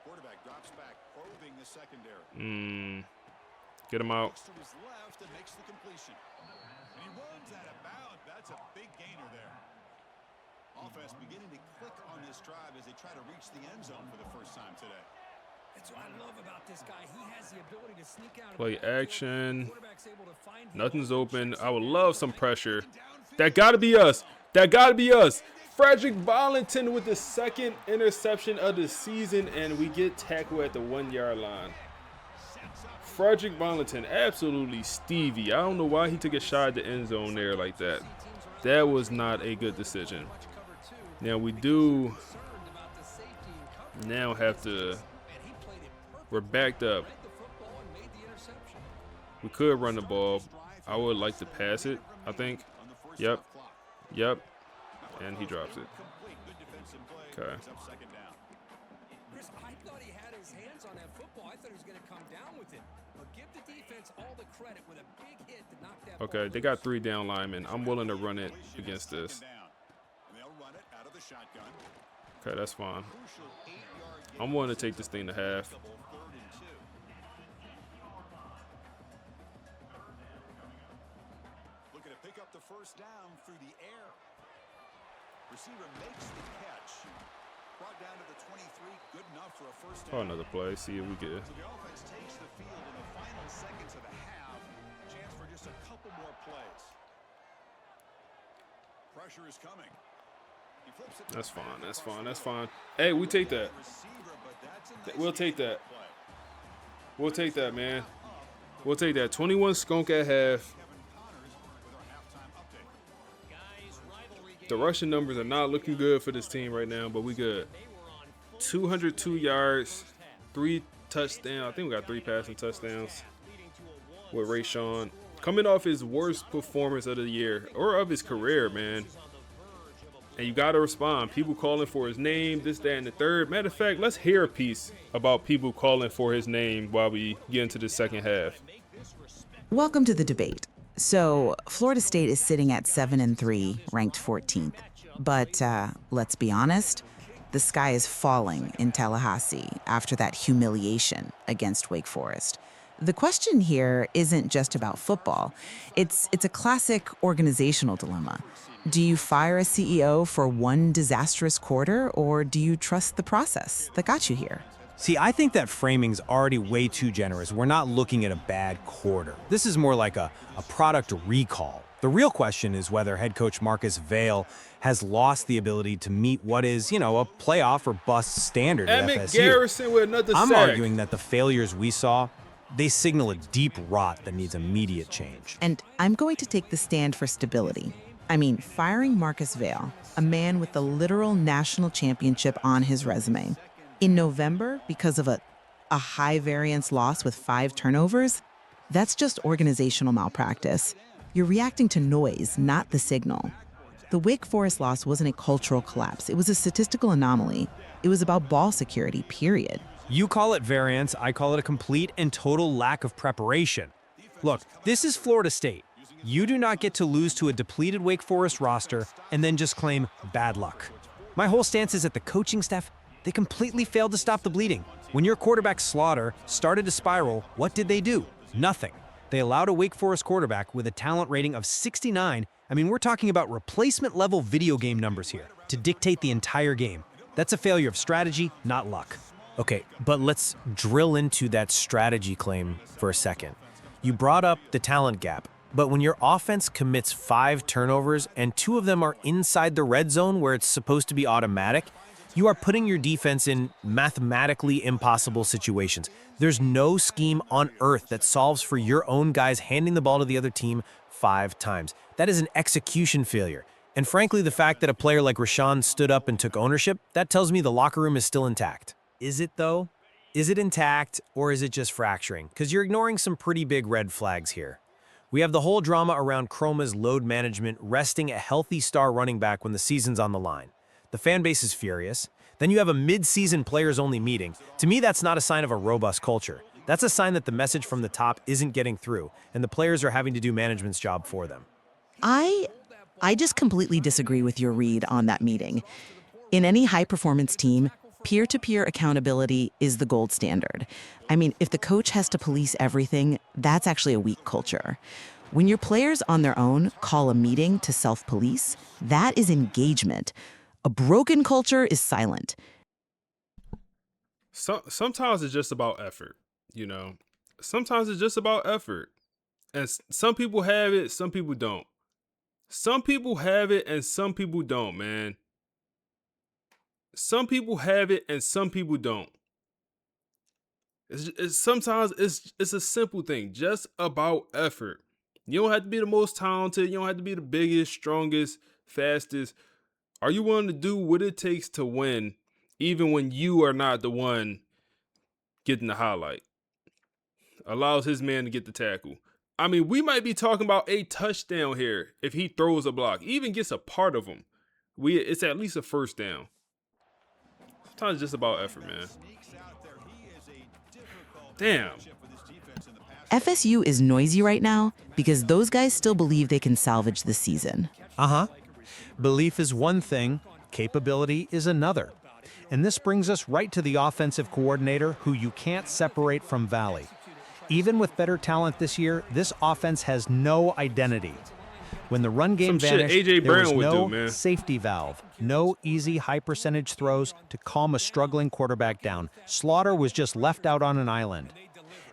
Quarterback drops back, probing the secondary. Get him out. Looks to his left and makes the completion. And he runs out of bounds. That's a big gainer there. Offense beginning to click on this drive as they try to reach the end zone for the first time today. That's what I love about this guy. He has the ability to sneak out. Play action. Nothing's open. I would love some pressure. That got to be us. That got to be us. Frederick Vollington with the 2nd interception of the season, and we get tackled at the 1-yard line. Frederick Vollington, absolutely Stevie. I don't know why he took a shot at the end zone there like that. That was not a good decision. Now we do now have to, we're backed up. We could run the ball. I would like to pass it, I think. Yep. And he drops it. Okay. Chris, I thought he had his hands on that football. I thought he was going to come down with it. But give the defense all the credit with a big hit to knock that Okay, they got 3 down linemen. I'm willing to run it against this. Okay, that's fine. I'm willing to take this thing to half. Looking to pick up the first down through the air. Receiver makes the catch. Brought down to the 23. Good enough for a first down. Oh, another play. See if we get. So the offense takes the field in the final seconds of the half. Chance for just a couple more plays. Pressure is coming. That's fine. That's fine. That's fine. Hey, we take that. We'll take that. We'll take that, man. We'll take that. 21 skunk at half. The rushing numbers are not looking good for this team right now, but we good. 202 yards, 3 touchdowns. I think we got 3 passing touchdowns with Rayshawn. Coming off his worst performance of the year or of his career, man. And you got to respond. People calling for his name, this, that, and the third. Matter of fact, let's hear a piece about people calling for his name while we get into the second half. Welcome to the debate. So, Florida State is sitting at 7-3, ranked 14th. But let's be honest, the sky is falling in Tallahassee after that humiliation against Wake Forest. The question here isn't just about football. It's a classic organizational dilemma. Do you fire a CEO for one disastrous quarter, or do you trust the process that got you here? See, I think that framing's already way too generous. We're not looking at a bad quarter. This is more like a product recall. The real question is whether head coach Marcus Vail has lost the ability to meet what is, a playoff or bust standard at Emmett FSU. Garrison with another I'm sack. arguing that the failures we saw, they signal a deep rot that needs immediate change. And I'm going to take the stand for stability. I mean, firing Marcus Vail, a man with the literal national championship on his resume, in November because of a high-variance loss with 5 turnovers, that's just organizational malpractice. You're reacting to noise, not the signal. The Wake Forest loss wasn't a cultural collapse. It was a statistical anomaly. It was about ball security, period. You call it variance, I call it a complete and total lack of preparation. Look, this is Florida State. You do not get to lose to a depleted Wake Forest roster and then just claim bad luck. My whole stance is that the coaching staff, they completely failed to stop the bleeding. When your quarterback Slaughter started to spiral, what did they do? Nothing. They allowed a Wake Forest quarterback with a talent rating of 69, I mean, we're talking about replacement-level video game numbers here, to dictate the entire game. That's a failure of strategy, not luck. Okay, but let's drill into that strategy claim for a second. You brought up the talent gap, but when your offense commits 5 turnovers and 2 of them are inside the red zone where it's supposed to be automatic, you are putting your defense in mathematically impossible situations. There's no scheme on earth that solves for your own guys handing the ball to the other team 5 times. That is an execution failure. And frankly, the fact that a player like Rashawn stood up and took ownership, that tells me the locker room is still intact. Is it though? Is it intact or is it just fracturing? Because you're ignoring some pretty big red flags here. We have the whole drama around Chroma's load management resting a healthy star running back when the season's on the line. The fan base is furious. Then you have a mid-season players-only meeting. To me, that's not a sign of a robust culture. That's a sign that the message from the top isn't getting through, and the players are having to do management's job for them. I just completely disagree with your read on that meeting. In any high-performance team, peer-to-peer accountability is the gold standard. I mean, if the coach has to police everything, that's actually a weak culture. When your players on their own call a meeting to self-police, that is engagement. A broken culture is silent. Sometimes it's just about effort, Sometimes it's just about effort. And some people have it, some people don't. Some people have it and some people don't, man. Some people have it and some people don't. Sometimes it's a simple thing, just about effort. You don't have to be the most talented. You don't have to be the biggest, strongest, fastest. Are you willing to do what it takes to win, even when you are not the one getting the highlight? Allows his man to get the tackle. I mean, we might be talking about a touchdown here if he throws a block, even gets a part of them. It's at least a first down. Sometimes it's just about effort, man. Damn. FSU is noisy right now because those guys still believe they can salvage the season. Belief is one thing, capability is another. And this brings us right to the offensive coordinator who you can't separate from Valley. Even with better talent this year, this offense has no identity. When the run game vanished, AJ there was Brown would no do, man. safety valve, no easy high-percentage throws to calm a struggling quarterback down. Slaughter was just left out on an island.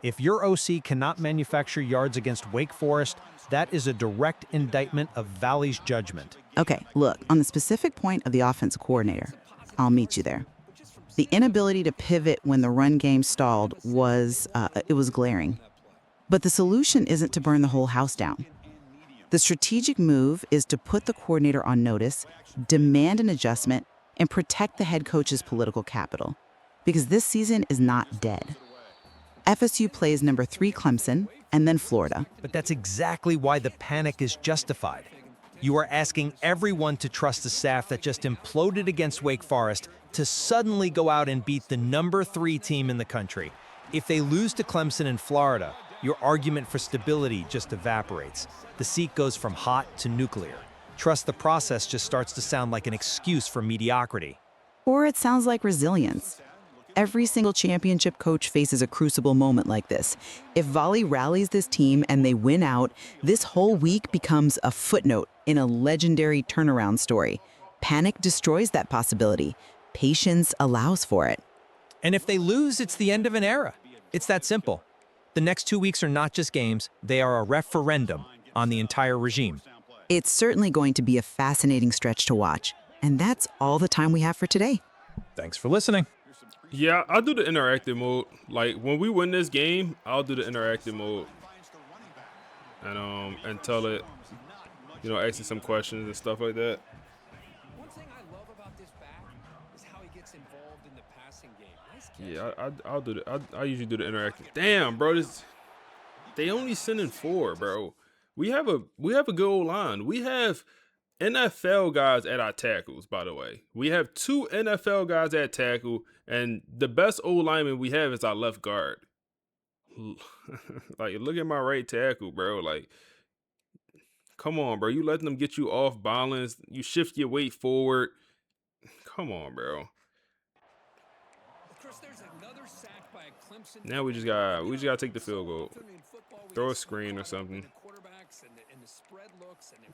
If your OC cannot manufacture yards against Wake Forest, that is a direct indictment of Valley's judgment. Okay, look, on the specific point of the offense coordinator, I'll meet you there. The inability to pivot when the run game stalled was glaring. But the solution isn't to burn the whole house down. The strategic move is to put the coordinator on notice, demand an adjustment, and protect the head coach's political capital. Because this season is not dead. FSU plays number 3 Clemson, and then Florida. But that's exactly why the panic is justified. You are asking everyone to trust the staff that just imploded against Wake Forest to suddenly go out and beat the number 3 team in the country. If they lose to Clemson in Florida, your argument for stability just evaporates. The seat goes from hot to nuclear. Trust the process just starts to sound like an excuse for mediocrity. Or it sounds like resilience. Every single championship coach faces a crucible moment like this. If Volley rallies this team and they win out, this whole week becomes a footnote in a legendary turnaround story. Panic destroys that possibility. Patience allows for it. And if they lose, it's the end of an era. It's that simple. The next 2 weeks are not just games, they are a referendum on the entire regime. It's certainly going to be a fascinating stretch to watch. And that's all the time we have for today. Thanks for listening. Yeah, I'll do the interactive mode. Like when we win this game, I'll do the interactive mode. And tell it, you know, ask it some questions and stuff like that. One thing I love about this back is how he gets involved in the passing game. Nice catch. Yeah, I'll do the. I usually do the interactive. Damn, bro, they only sending 4, bro. We have a good old line. We have NFL guys at our tackles, by the way. We have 2 NFL guys at tackle, and the best old lineman we have is our left guard. Like, look at my right tackle, bro. Like, come on, bro. You letting them get you off balance. You shift your weight forward. Come on, bro. Chris, there's another sack by a Clemson. Now we just gotta take the field goal. Throw a screen or something.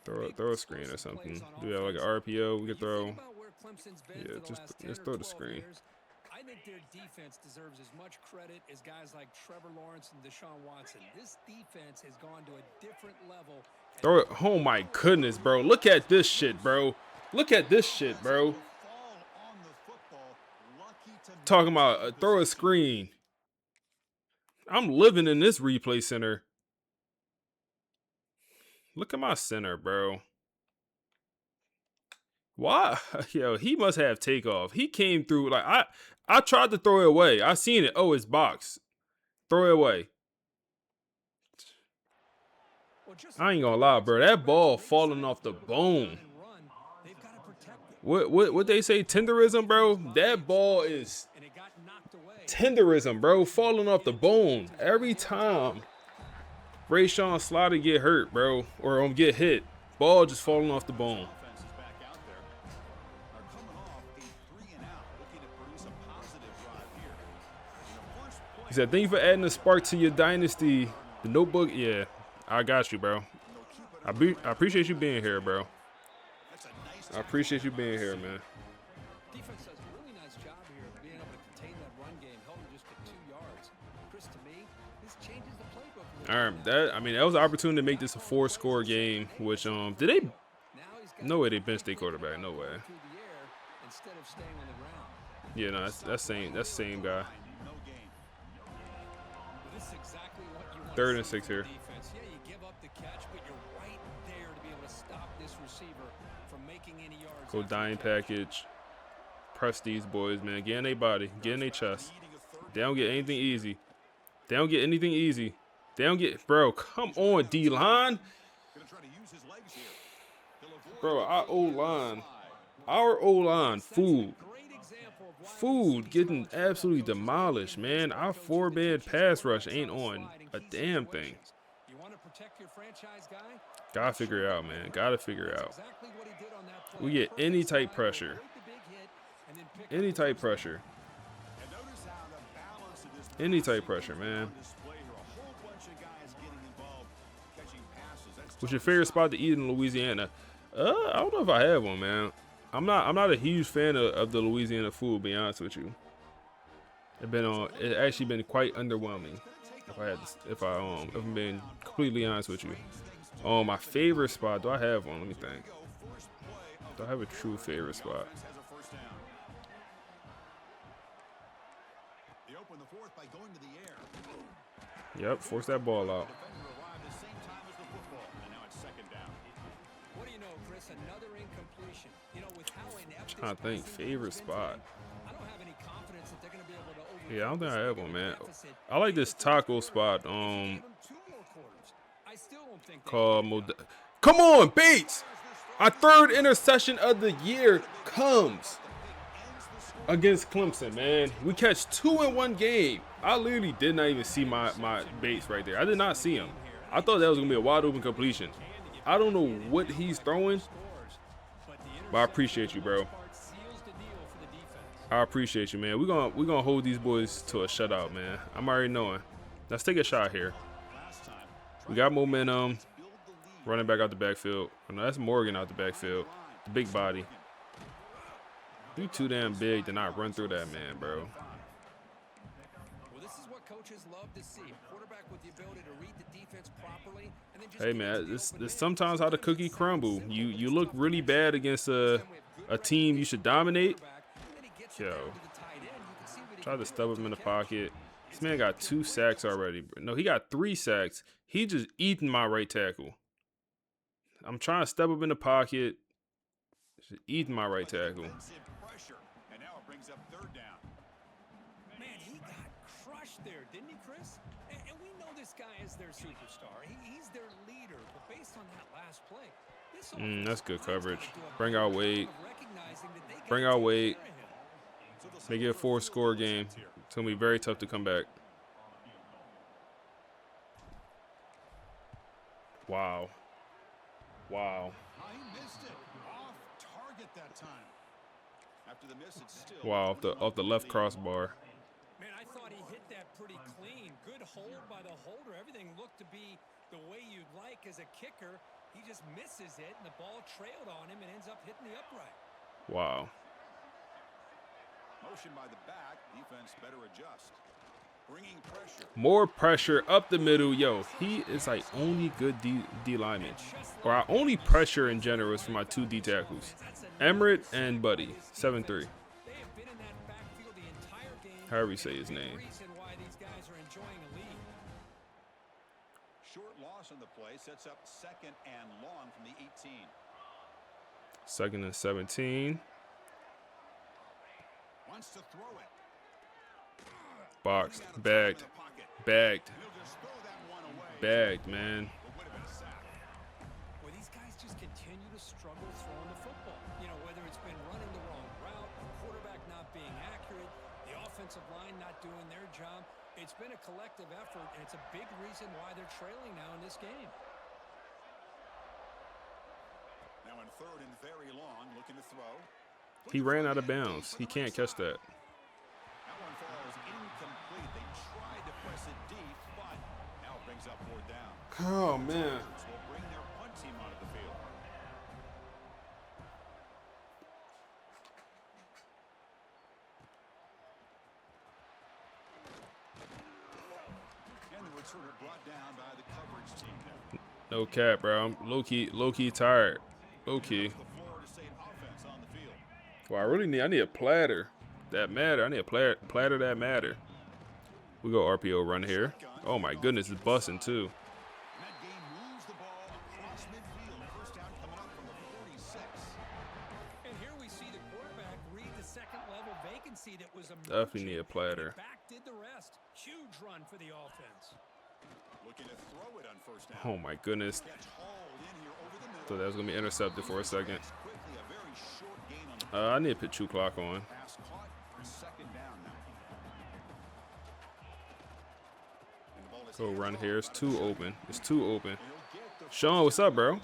Throw a screen or something. Do we have like an RPO we could throw? Yeah, just throw the screen. I think their defense deserves as much credit as guys like Trevor Lawrence and Deshaun Watson. This defense has gone to a different level. Throw it. Oh my goodness, bro. Look at this shit, bro. Look at this shit, bro. Talking about throw a screen. I'm living in this replay center. Look at my center, bro. Why? Yo, he must have takeoff. He came through. Like, I tried to throw it away. I seen it. Oh, it's box. Throw it away. I ain't gonna lie, bro. That ball falling off the bone. What they say? Tenderism, bro? That ball is tenderism, bro. Falling off the bone. Every time Rayshawn Slaughter get hurt, bro, or get hit, ball just falling off the bone. He said, thank you for adding a spark to your dynasty. The notebook, yeah, I got you, bro. I appreciate you being here, bro. I appreciate you being here, man. Defense does a really nice job here of being able to contain that run game, held him just to 2 yards. Chris, to me, this changes the playbook. All right, that was an opportunity to make this a 4-score game. Which did they? No way they benched their quarterback. No way. Yeah, no, that's same guy. 3rd and 6 here. Yeah, you give up the catch, but you're right there to be able to stop this receiver from making any yards. Go dime package. Press these boys, man. Get in their body. Get in their chest. They don't get anything easy. They don't get anything easy. They don't get, bro, come on, D-line. Bro, our O-line, food getting absolutely demolished, man. Our 4-man pass rush ain't on a damn thing. Gotta figure it out, man. Gotta figure it out. We get any type pressure. Any type pressure. Any type pressure, man. What's your favorite spot to eat in Louisiana? I don't know if I have one, man. I'm not a huge fan of the Louisiana food, to be honest with you. It actually been quite underwhelming. If I'm being completely honest with you. My favorite spot, do I have one? Let me think. Do I have a true favorite spot? Yep, force that ball out. Trying to think, favorite spot. Yeah, I don't think I have one, man. I like this taco spot. Called Come on, Bates! Our 3rd interception of the year comes against Clemson, man. We catch 2 in 1 game. I literally did not even see my Bates right there. I did not see him. I thought that was gonna be a wide open completion. I don't know what he's throwing, but I appreciate you, bro. I appreciate you, man. We're gonna hold these boys to a shutout, man. I'm already knowing. Let's take a shot here. We got momentum. Running back out the backfield. Oh, no, that's Morgan out the backfield. The big body. You too damn big to not run through that man, bro. what coaches love to see. A quarterback with the ability to read the defense properly and then just Hey man, this sometimes how the cookie crumble. You look really bad against a team you should dominate. Yo, try to stub him in the pocket. This man got 2 sacks already. No, he got 3 sacks. He just eating my right tackle. I'm trying to step up in the pocket. Just eating my right tackle. And now it brings up 3rd down. Man, he got crushed there, didn't he, Chris? And we know this guy is their superstar. He's their leader. But based on that last play, that's good coverage. Bring out Wade. Bring out Wade. Make it a 4-score game. It's going to be very tough to come back. Wow. Wow. He missed it. Off target that time. After the miss, it's still Wow, off the left crossbar. Man, I thought he hit that pretty clean. Good hold by the holder. Everything looked to be the way you'd like as a kicker. He just misses it, and the ball trailed on him and ends up hitting the upright. Wow. Motion by the back. Defense better adjust. Bringing pressure. More pressure up the middle. Yo, he is like only good D lineman. Or our only pressure in general is for my 2 D tackles. Emmerich and Buddy, 7'3". However you say his name. Short loss on the play sets up 2nd and long from the 18. 2nd and 17. Wants to throw it. Boxed. Bagged. Bagged. Bagged, man. Well, these guys just continue to struggle throwing the football. You know, whether it's been running the wrong route, the quarterback not being accurate, the offensive line not doing their job. It's been a collective effort, and it's a big reason why they're trailing now in this game. Now in 3rd and very long, looking to throw. He ran out of bounds. He can't catch that. That one falls incomplete. They tried to press it deep, but now it brings up 4th down. Oh, man. Will bring their punt team onto the field. And the returner brought down by the coverage team there. No cap, bro. I'm low-key tired. Low-key. Well, I need a platter that matter. I need a platter that matter. We go RPO run here. Oh my goodness, it's busting too. And here we see the quarterback read the 2nd level vacancy that was emerging. Definitely need a platter. Back did the rest. Huge run for the offense. Looking to throw it on 1st down. Oh my goodness. So that was gonna be intercepted for a second. I need to put 2 clock on. Go run here. It's too open. It's too open. Sean, what's up, bro?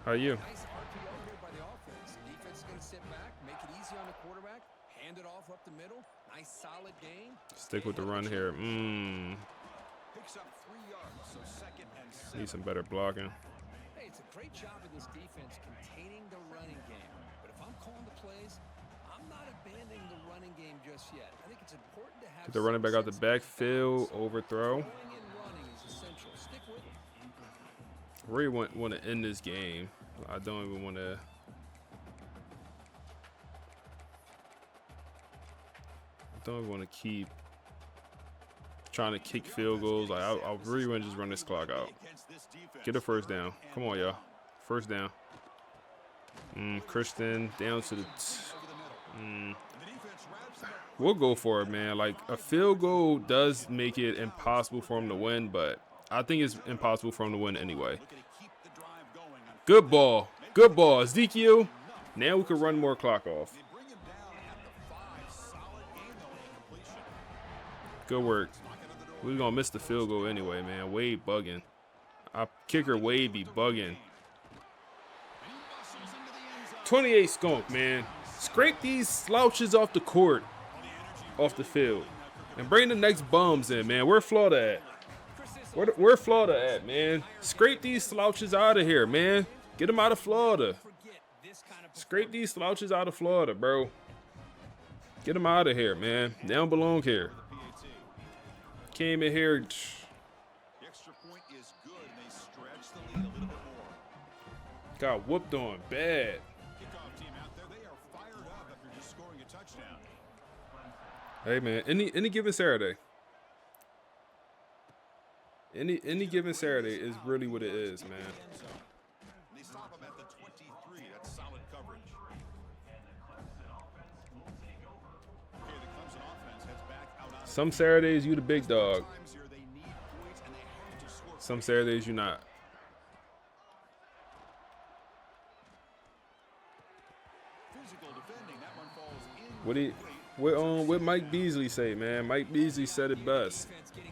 How are you? Nice RPO here by the offense. Defense is going to sit back, make it easy on the quarterback, hand it off up the middle. Nice solid gain. Stick with the run here. Picks up 3 yards, so 2nd and 7. Need some better blocking. Hey, it's a great job of this defense containing the running game. But if I'm calling the plays, I'm not abandoning the running game just yet. I think it's important to have Get the running back out the backfield, overthrow. throwing and running is essential. Stick with it. Really want to end this game. I don't even want to. Don't even want to keep trying to kick field goals. Like I really want to just run this clock out. Get a 1st down. Come on, y'all. 1st down. Christian down to the. We'll go for it, man. Like a field goal does make it impossible for him to win, but I think it's impossible for him to win anyway. Good ball. Good ball. Ezekiel. Now we can run more clock off. Good work. We're going to miss the field goal anyway, man. Wade bugging. Our kicker Wade be bugging. 28 skunk, man. Scrape these slouches off the court, off the field, and bring the next bums in, man. Where Florida at? Where Florida at, man? Scrape these slouches out of here, man. Get them out of Florida. Scrape these slouches out of Florida, bro. Get them out of here, man. They don't belong here. Came in here. The extra point is good, and they stretch the lead a little bit more. Got whooped on bad. Kickoff team out there, they are fired up after just scoring a touchdown. Hey, man, any given Saturday. Any given Saturday is really what it is, man. They stop him at the 23. That's solid coverage. Okay, the Clemson offense heads back out on Some Saturdays you the big dog. Some Saturdays you not. physical defending. That one falls in. What Mike Beasley say, man? Mike Beasley said it best.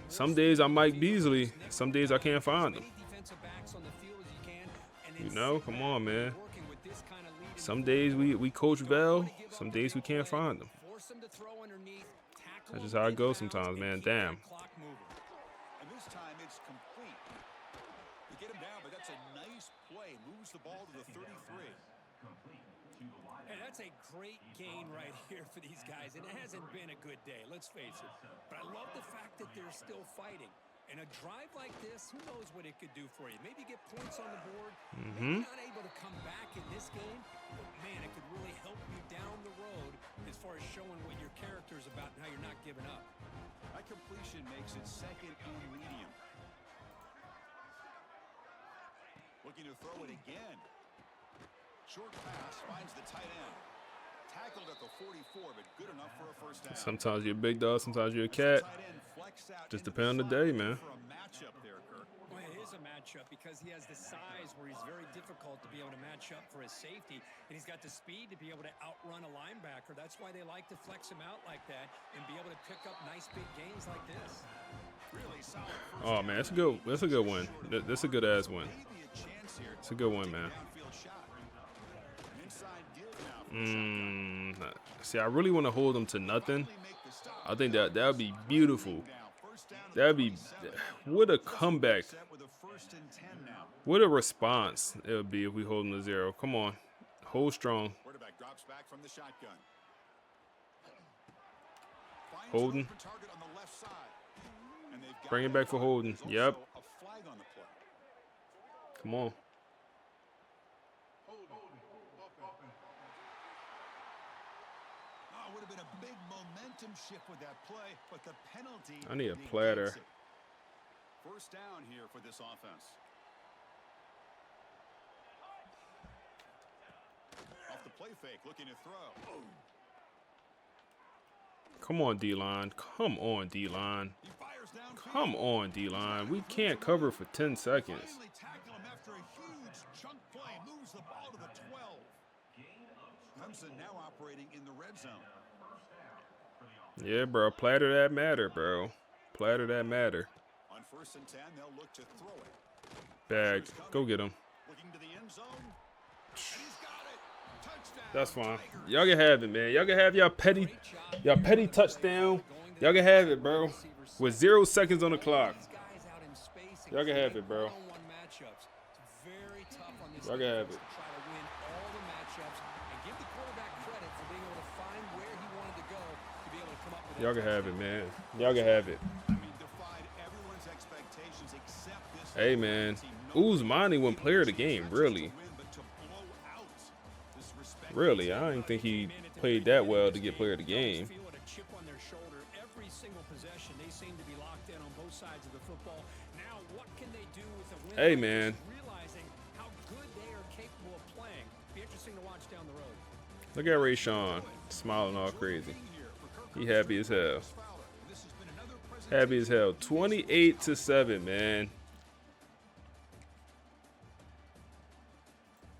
Some days I'm Mike Beasley. Some days I can't find him. You know, come on, man. Some days we coach well. Some days we can't find them. That's just how it goes sometimes, man. Damn. And this time it's complete. You get him down, but that's a nice play. Moves the ball to the 33. Hey, that's a great gain right here for these guys. And it hasn't been a good day, let's face it. But I love the fact that they're still fighting. And a drive like this, who knows what it could do for you? Maybe get points on the board. Maybe not able to come back in this game. But, man, it could really help you down the road as far as showing what your character's about and how you're not giving up. That completion makes it second and medium. Looking to throw it again. Short pass finds the tight end. Tackled at the 44, but good enough for a first down. Sometimes you're a big dog, sometimes you're a cat. Just depend on the day, man. Well, it is a matchup because he has the size where he's very difficult to be able to match up for his safety, and he's got the speed to be able to outrun a linebacker. That's why they like to flex him out like that and be able to pick up nice big gains like this. Really solid. Oh man, that's a good one. That's a good ass one. It's a good one, man. See, I really want to hold them to nothing. I think that would be beautiful. That'd be what a comeback. What a response it would be if we hold them to 0. Come on, hold strong. Quarterback drops back from the shotgun. Holden. Bring it back for Holden. Yep. Come on. Would have been a big momentum shift with that play, but the penalty. I need a platter. First down here for this offense. Off the play fake, looking to throw. Come on, D-line. Come on, D-line. Come on, D-line. We can't cover for 10 seconds. Finally tackle him after a huge chunk play. Moves the ball to the 12. Clemson now operating in the red zone. Yeah, bro. Platter that matter, bro. Platter that matter. On 1st and 10, they'll look to throw it. Bag. Go get him. Looking to the end zone. And he's got it. Touchdown. That's fine. Y'all can have it, man. Y'all can have y'all petty touchdown. Y'all can have it, bro. With 0 seconds on the clock. Y'all can have it, bro. Y'all can have it. Y'all can have it, man. Y'all can have it. Hey, man. Uzmani won player of the game, really. Really, I didn't think he played that well to get player of the game. Every single possession, they seem to be locked in on both sides of the football. Now, what can they do with a win? Hey, man. Realizing how good they are capable of playing. Be interesting to watch down the road. Look at Ray Sean smiling all crazy. He happy as hell. Happy as hell. 28-7, man.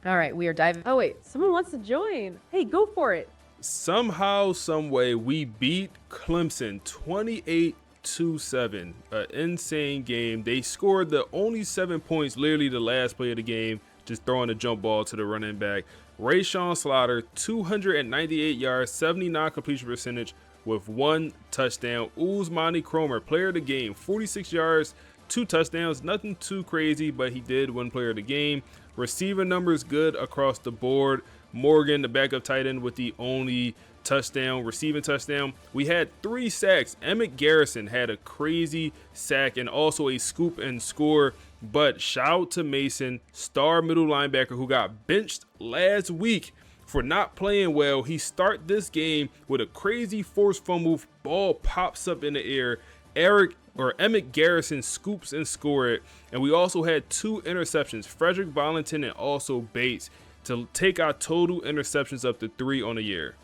All right, we are diving. Oh, wait, someone wants to join. Hey, go for it. Somehow, some way, we beat Clemson 28-7. An insane game. They scored the only 7 points, literally the last play of the game, just throwing a jump ball to the running back. Rayshawn Slaughter, 298 yards, 79 completion percentage with 1 touchdown. Uzmani Cromer, player of the game, 46 yards, 2 touchdowns. Nothing too crazy, but he did win player of the game. Receiver numbers good across the board. Morgan, the backup tight end, with the only touchdown, receiving touchdown. We had 3 sacks. Emmett Garrison had a crazy sack and also a scoop and score. But shout out to Mason, star middle linebacker who got benched last week for not playing well. He start this game with a crazy forced fumble. Ball pops up in the air. Emmett Garrison scoops and score it. And we also had 2 interceptions, Frederick Valentin and also Bates, to take our total interceptions up to 3 on the year.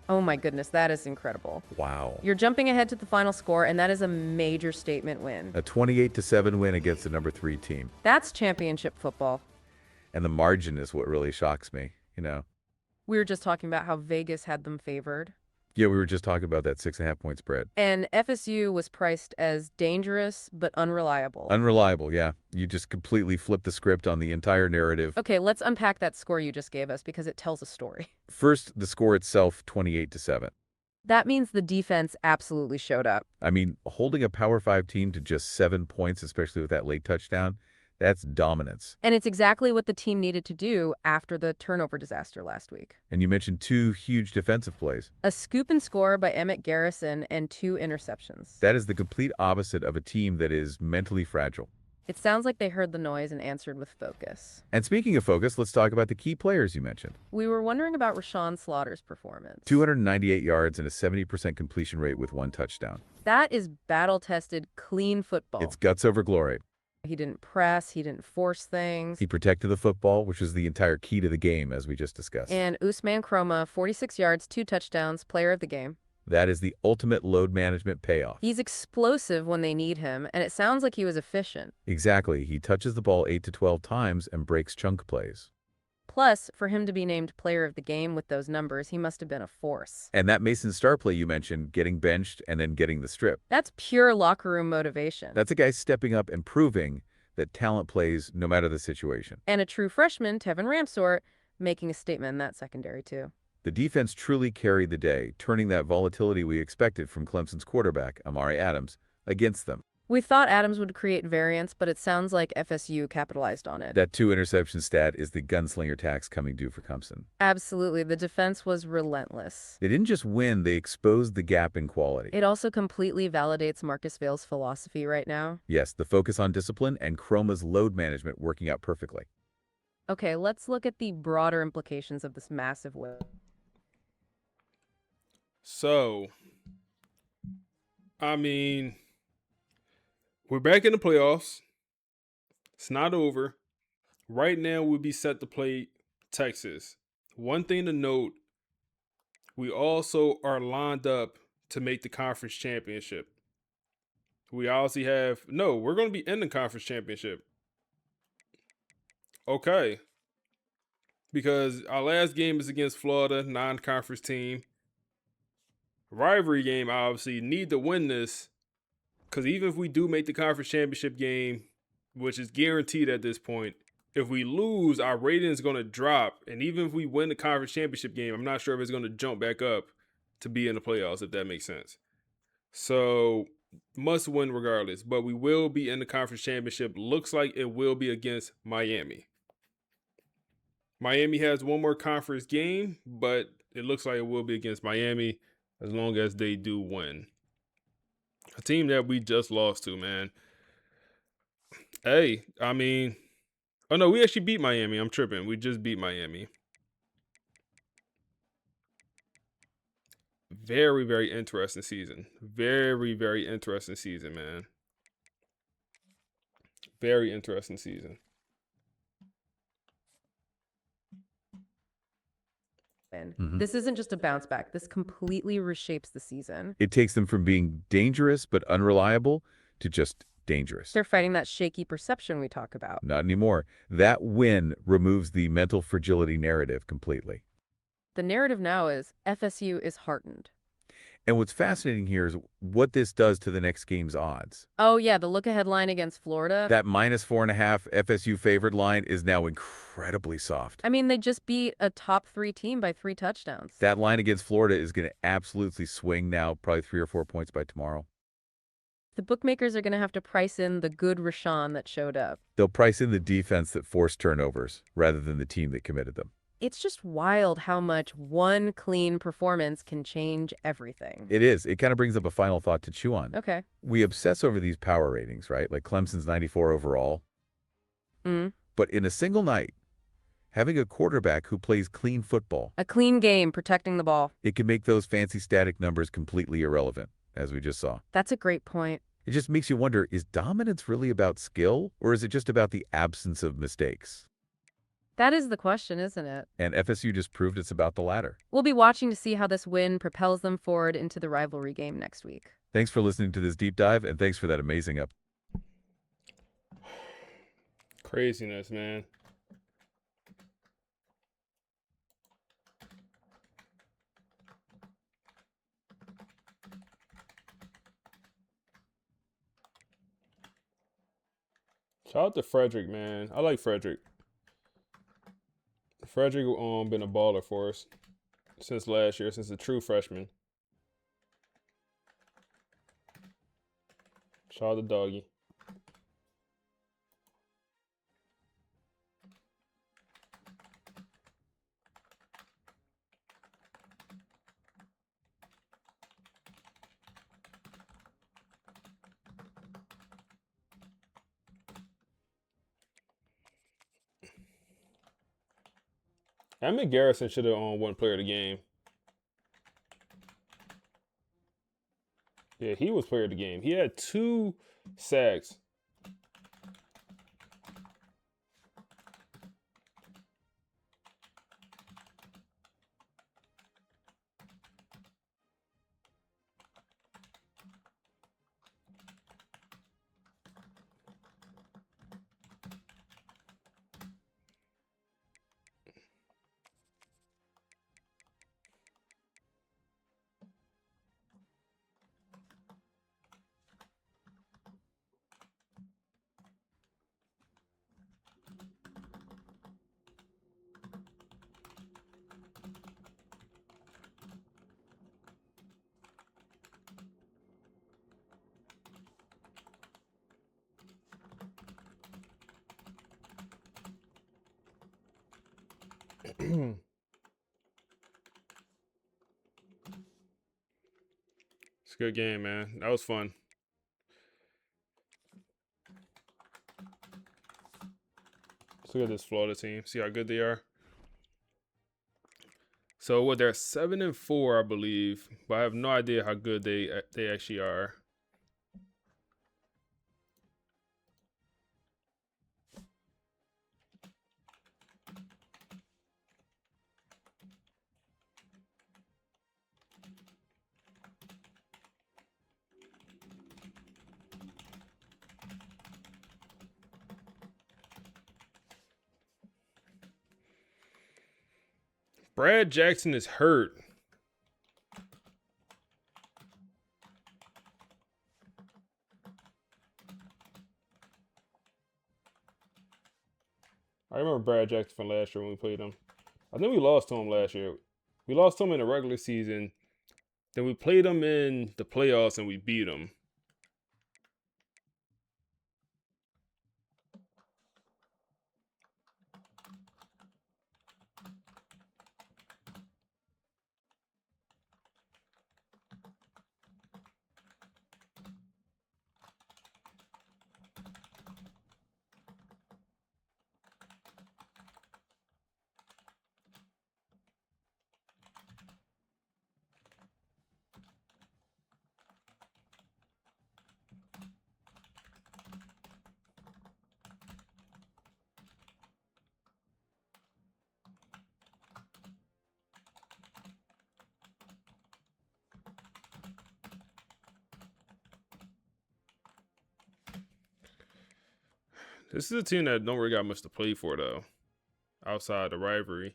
Oh my goodness, that is incredible. Wow. You're jumping ahead to the final score, and that is a major statement win. A 28-7 win against the number 3 team. That's championship football. And the margin is what really shocks me, you know. We were just talking about how Vegas had them favored. Yeah, we were just talking about that 6.5-point spread. And FSU was priced as dangerous but unreliable. Unreliable, yeah. You just completely flipped the script on the entire narrative. Okay, let's unpack that score you just gave us because it tells a story. First, the score itself, 28-7. That means the defense absolutely showed up. I mean, holding a Power 5 team to just 7 points, especially with that late touchdown, that's dominance. And it's exactly what the team needed to do after the turnover disaster last week. And you mentioned 2 huge defensive plays. A scoop and score by Emmett Garrison and 2 interceptions. That is the complete opposite of a team that is mentally fragile. It sounds like they heard the noise and answered with focus. And speaking of focus, let's talk about the key players you mentioned. We were wondering about Rashawn Slaughter's performance. 298 yards and a 70% completion rate with 1 touchdown. That is battle-tested, clean football. It's guts over glory. He didn't press, he didn't force things. He protected the football, which was the entire key to the game, as we just discussed. And Usman Kroma, 46 yards, 2 touchdowns, player of the game. That is the ultimate load management payoff. He's explosive when they need him, and it sounds like he was efficient. Exactly. He touches the ball 8 to 12 times and breaks chunk plays. Plus, for him to be named player of the game with those numbers, he must have been a force. And that Mason Star play you mentioned, getting benched and then getting the strip. That's pure locker room motivation. That's a guy stepping up and proving that talent plays no matter the situation. And a true freshman, Tevin Ramsort, making a statement in that secondary too. The defense truly carried the day, turning that volatility we expected from Clemson's quarterback, Amari Adams, against them. We thought Adams would create variance, but it sounds like FSU capitalized on it. That 2 interception stat is the gunslinger tax coming due for Clemson. Absolutely. The defense was relentless. They didn't just win, they exposed the gap in quality. It also completely validates Marcus Vale's philosophy right now. Yes, the focus on discipline and Chroma's load management working out perfectly. Okay, let's look at the broader implications of this massive win. So, I mean, we're back in the playoffs. It's not over. Right now, we'll be set to play Texas. One thing to note, we also are lined up to make the conference championship. We obviously we're going to be in the conference championship. Okay. Because our last game is against Florida, non-conference team. Rivalry game, obviously, need to win this. Because even if we do make the conference championship game, which is guaranteed at this point, if we lose, our rating is going to drop. And even if we win the conference championship game, I'm not sure if it's going to jump back up to be in the playoffs, if that makes sense. So, must win regardless. But we will be in the conference championship. Looks like it will be against Miami. Miami has one more conference game, but it looks like it will be against Miami as long as they do win. A team that we just lost to, man. Hey, I mean, oh no, we actually beat Miami. I'm tripping. We just beat Miami. Very, very interesting season. Very, very interesting season, man. Very interesting season. This isn't just a bounce back. This completely reshapes the season. It takes them from being dangerous but unreliable to just dangerous. They're fighting that shaky perception we talk about. Not anymore. That win removes the mental fragility narrative completely. The narrative now is FSU is heartened. And what's fascinating here is what this does to the next game's odds. Oh, yeah, the look-ahead line against Florida. That -4.5 FSU favored line is now incredibly soft. I mean, they just beat a top 3 team by 3 touchdowns. That line against Florida is going to absolutely swing now, probably 3 or 4 points by tomorrow. The bookmakers are going to have to price in the good Rashawn that showed up. They'll price in the defense that forced turnovers rather than the team that committed them. It's just wild how much one clean performance can change everything. It is. It kind of brings up a final thought to chew on. Okay. We obsess over these power ratings, right? Like Clemson's 94 overall. Mm. But in a single night, having a quarterback who plays clean football, A clean game, protecting the ball. it can make those fancy static numbers completely irrelevant, as we just saw. That's a great point. It just makes you wonder, is dominance really about skill, or is it just about the absence of mistakes? That is the question, isn't it? And FSU just proved it's about the latter. We'll be watching to see how this win propels them forward into the rivalry game next week. Thanks for listening to this deep dive, and thanks for that amazing up. Craziness, man. Shout out to Frederick, man. I like Frederick. Frederick been a baller for us since last year, since a true freshman. Shout out to Doggy. Emmett Garrison should have won player of the game. Yeah, he was player of the game. He had 2 sacks. It's a good game, man. That was fun. Let's look at this Florida team. See how good they are. So what? They're 7-4, I believe, but I have no idea how good they actually are. Brad Jackson is hurt. I remember Brad Jackson from last year when we played him. I think we lost to him last year. We lost to him in the regular season. Then we played him in the playoffs and we beat him. This is a team that don't really got much to play for, though, outside the rivalry.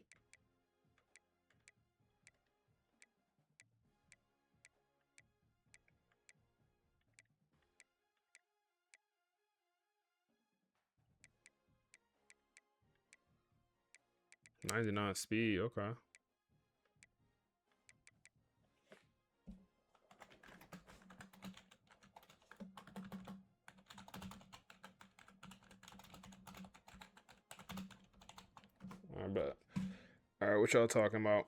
.99 speed, okay. I bet. All All right, what y'all talking about?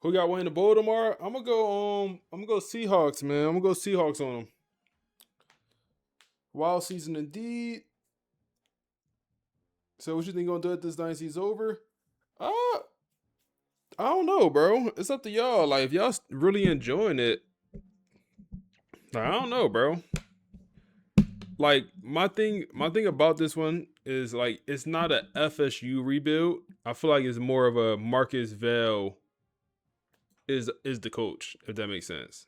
Who got winning the bowl tomorrow? I'm gonna go Seahawks, man. I'm gonna go Seahawks on them. Wild season indeed. So what you think gonna do if this dynasty's over? I don't know, bro. It's up to y'all. Like if y'all really enjoying it, I don't know, bro. Like my thing about this one is like it's not a FSU rebuild. I feel like it's more of a Marcus Vail is the coach, if that makes sense.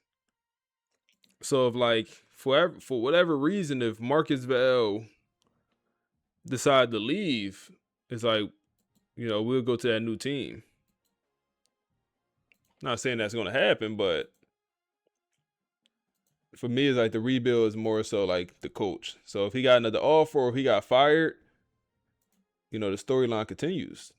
So if like for whatever reason, if Marcus Vail decide to leave, it's like, we'll go to that new team. Not saying that's gonna happen, but for me, it's like the rebuild is more so like the coach. So if he got another offer or if he got fired, the storyline continues.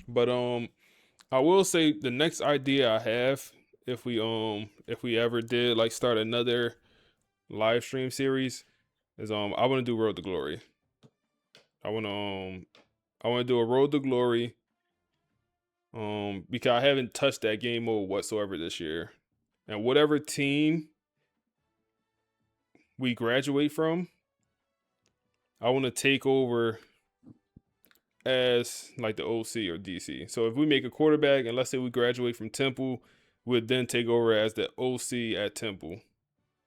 But I will say the next idea I have, if we ever did like start another live stream series, is I want to do Road to Glory. I want to do a Road to Glory. Because I haven't touched that game mode whatsoever this year, and whatever team we graduate from, I want to take over as like the OC or DC. So if we make a quarterback, and let's say we graduate from Temple, we'll then take over as the OC at Temple,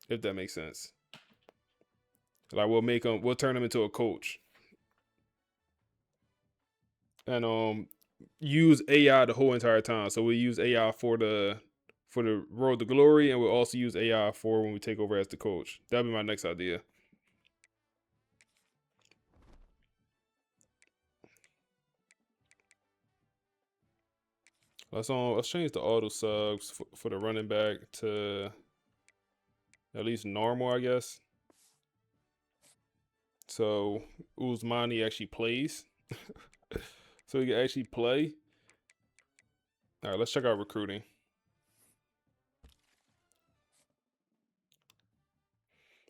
if that makes sense. Like we'll turn him into a coach, and use AI the whole entire time. So we use AI for the Road to Glory, and we'll also use AI for when we take over as the coach. That'll be my next idea. Let's change the auto subs for the running back to at least normal, I guess. So Usmani actually plays. So he can actually play. All right, let's check out recruiting.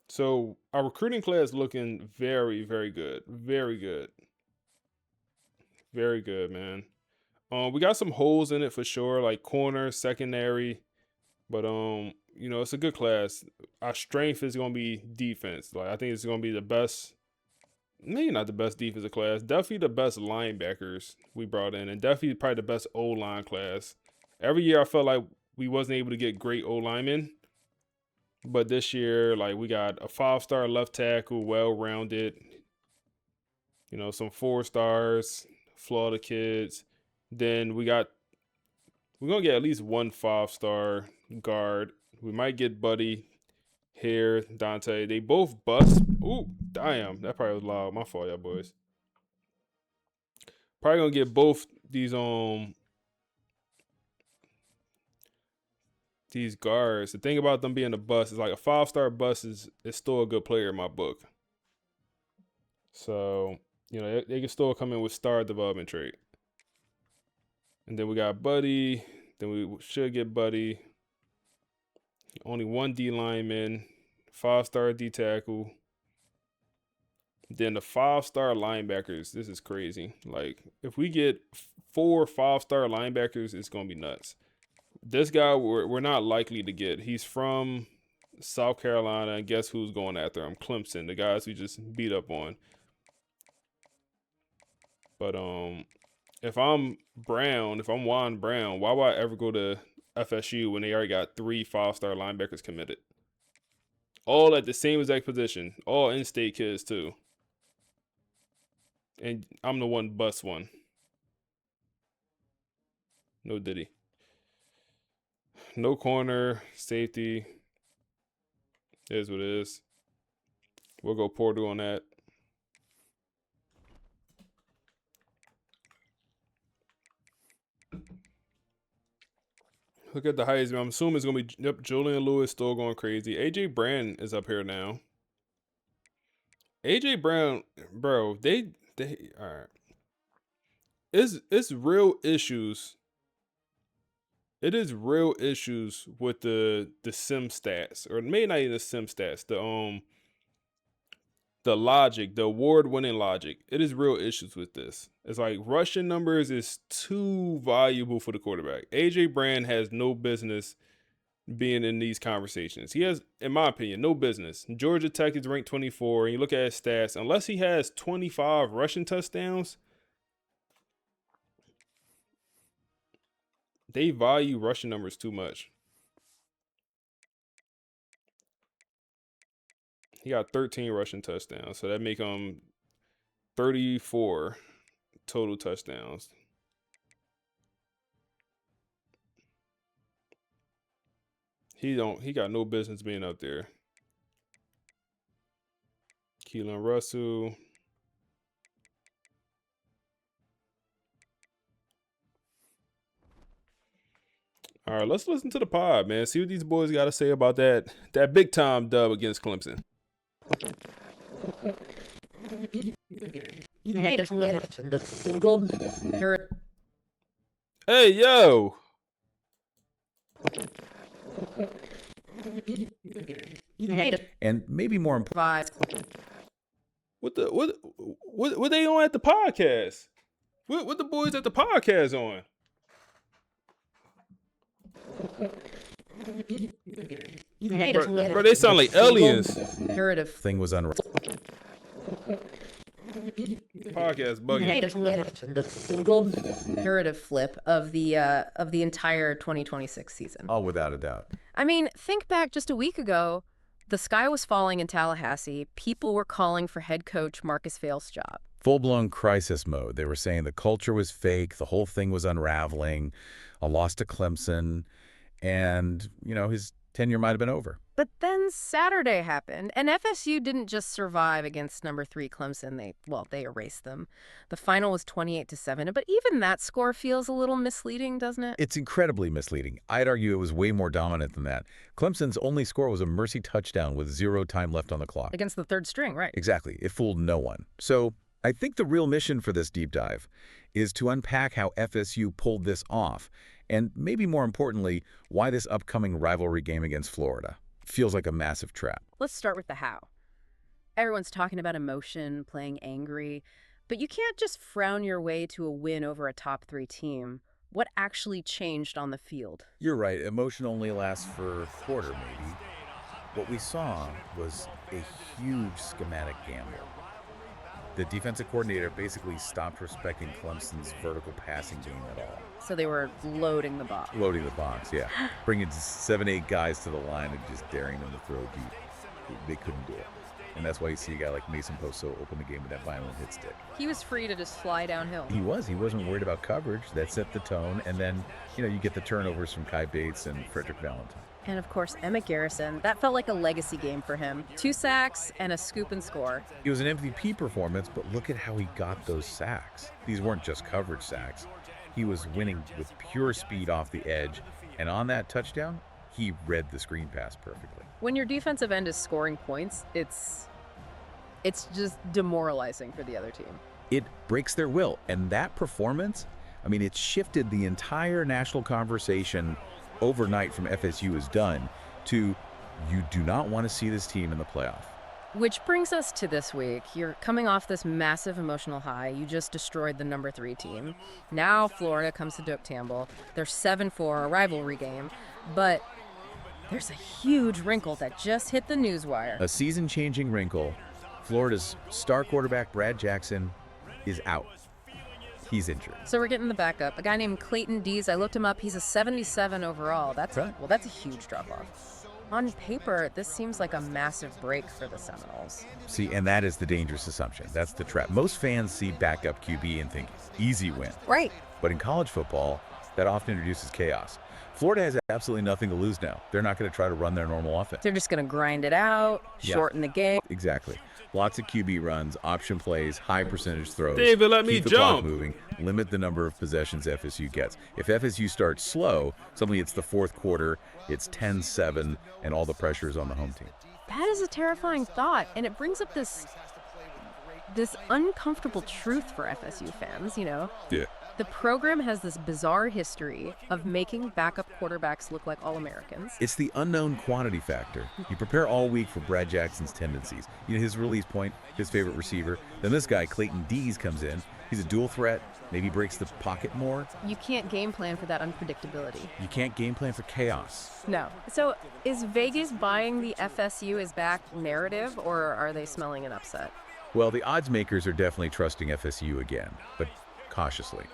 So our recruiting class looking very, very good. Very good. Very good, man. We got some holes in it for sure, like corner, secondary. But it's a good class. Our strength is gonna be defense. Like I think it's gonna be the best, maybe not the best defensive class, definitely the best linebackers we brought in, and definitely probably the best O-line class. Every year I felt like we wasn't able to get great O-linemen. But this year, like we got a 5-star left tackle, well-rounded. Some 4 stars, Florida kids. Then we're gonna get at least one 5-star guard. We might get Buddy here, Dante. They both bust. Ooh, damn, that probably was loud. My fault, y'all boys. Probably gonna get both these guards. The thing about them being a bust is like a 5-star bust is still a good player in my book. So, they can still come in with star development trait. And then we got Buddy. Then we should get Buddy. Only one D lineman, 5-star D tackle. Then the 5-star linebackers. This is crazy. Like, if we get 4 5-star linebackers, it's gonna be nuts. This guy we're not likely to get. He's from South Carolina, and guess who's going after him? Clemson, the guys we just beat up on. But if I'm Juan Brown, why would I ever go to FSU when they already got 3 5-star linebackers committed? All at the same exact position. All in-state kids too. And I'm the one bust one. No Diddy. No corner, safety. It is what it is. We'll go Porter on that. Look at the Heisman. I'm assuming it's gonna be Julian Lewis still going crazy. AJ Brown is up here now. AJ Brown, bro, they all right. It's real issues. It is real issues with the sim stats, or maybe not even the sim stats. The logic, the award-winning logic. It is real issues with this. It's like rushing numbers is too valuable for the quarterback. AJ Brown has no business being in these conversations. He has, in my opinion, no business. Georgia Tech is ranked 24, and you look at his stats, unless he has 25 rushing touchdowns, they value rushing numbers too much. He got 13 rushing touchdowns, so that make him 34 total touchdowns. He got no business being up there. Keelan Russell. All right, let's listen to the pod, man. See what these boys got to say about that big time dub against Clemson. Hey, yo. And maybe more important, What they on at the podcast? What the boys at the podcast on? Bro, they sound like aliens. Narrative thing was unreal. Podcast bugging. Narrative flip of the entire 2026 season. Oh, without a doubt. I mean, think back just a week ago. The sky was falling in Tallahassee. People were calling for head coach Marcus Vail's job. Full-blown crisis mode. They were saying the culture was fake, the whole thing was unraveling, a loss to Clemson, and, his tenure might have been over. But then Saturday happened, and FSU didn't just survive against number 3 Clemson. They erased them. The final was 28-7, but even that score feels a little misleading, doesn't it? It's incredibly misleading. I'd argue it was way more dominant than that. Clemson's only score was a mercy touchdown with 0 time left on the clock. Against the third string, right? Exactly. It fooled no one. So I think the real mission for this deep dive is to unpack how FSU pulled this off, and maybe more importantly, why this upcoming rivalry game against Florida feels like a massive trap. Let's start with the how. Everyone's talking about emotion, playing angry, but you can't just frown your way to a win over a top 3 team. What actually changed on the field? You're right. Emotion only lasts for a quarter, maybe. What we saw was a huge schematic gamble. The defensive coordinator basically stopped respecting Clemson's vertical passing game at all. So they were loading the box. Loading the box, yeah. Bringing 7-8 guys to the line and just daring them to throw deep. They couldn't do it. And that's why you see a guy like Mason Poso open the game with that violent hit stick. He was free to just fly downhill. He wasn't worried about coverage. That set the tone. And then, you get the turnovers from Kai Bates and Frederick Valentine. And of course, Emmett Garrison. That felt like a legacy game for him. 2 sacks and a scoop and score. It was an MVP performance, but look at how he got those sacks. These weren't just coverage sacks. He was winning with pure speed off the edge. And on that touchdown, he read the screen pass perfectly. When your defensive end is scoring points, it's just demoralizing for the other team. It breaks their will. And that performance, it shifted the entire national conversation overnight from FSU is done to you do not want to see this team in the playoff. Which brings us to this week. You're coming off this massive emotional high. You just destroyed the number 3 team. Now Florida comes to Doak Campbell. They're 7-4, a rivalry game. But there's a huge wrinkle that just hit the newswire. A season-changing wrinkle. Florida's star quarterback, Brad Jackson, is out. He's injured. So we're getting the backup. A guy named Clayton Dees. I looked him up. He's a 77 overall. That's a huge drop-off. On paper, this seems like a massive break for the Seminoles. See, and that is the dangerous assumption. That's the trap. Most fans see backup QB and think, easy win. Right. But in college football, That often introduces chaos. Florida has absolutely nothing to lose now. They're not going to try to run their normal offense. They're just going to grind it out, shorten the game. Exactly. Lots of QB runs, option plays, high percentage throws. David, let me keep the jump. clock moving, limit the number of possessions FSU gets. If FSU starts slow, suddenly it's the fourth quarter, it's 10-7, and all the pressure is on the home team. That is a terrifying thought, and it brings up this uncomfortable truth for FSU fans, you know? Yeah. The program has this bizarre history of making backup quarterbacks look like All-Americans. It's the unknown quantity factor. You prepare all week for Brad Jackson's tendencies. You know, his release point, his favorite receiver. Then this guy, Clayton Dees, comes in. He's a dual threat, maybe breaks the pocket more. You can't game plan for that unpredictability. You can't game plan for chaos. No. So is Vegas buying the FSU is back narrative, or are they smelling an upset? Well, the odds makers are definitely trusting FSU again, but cautiously.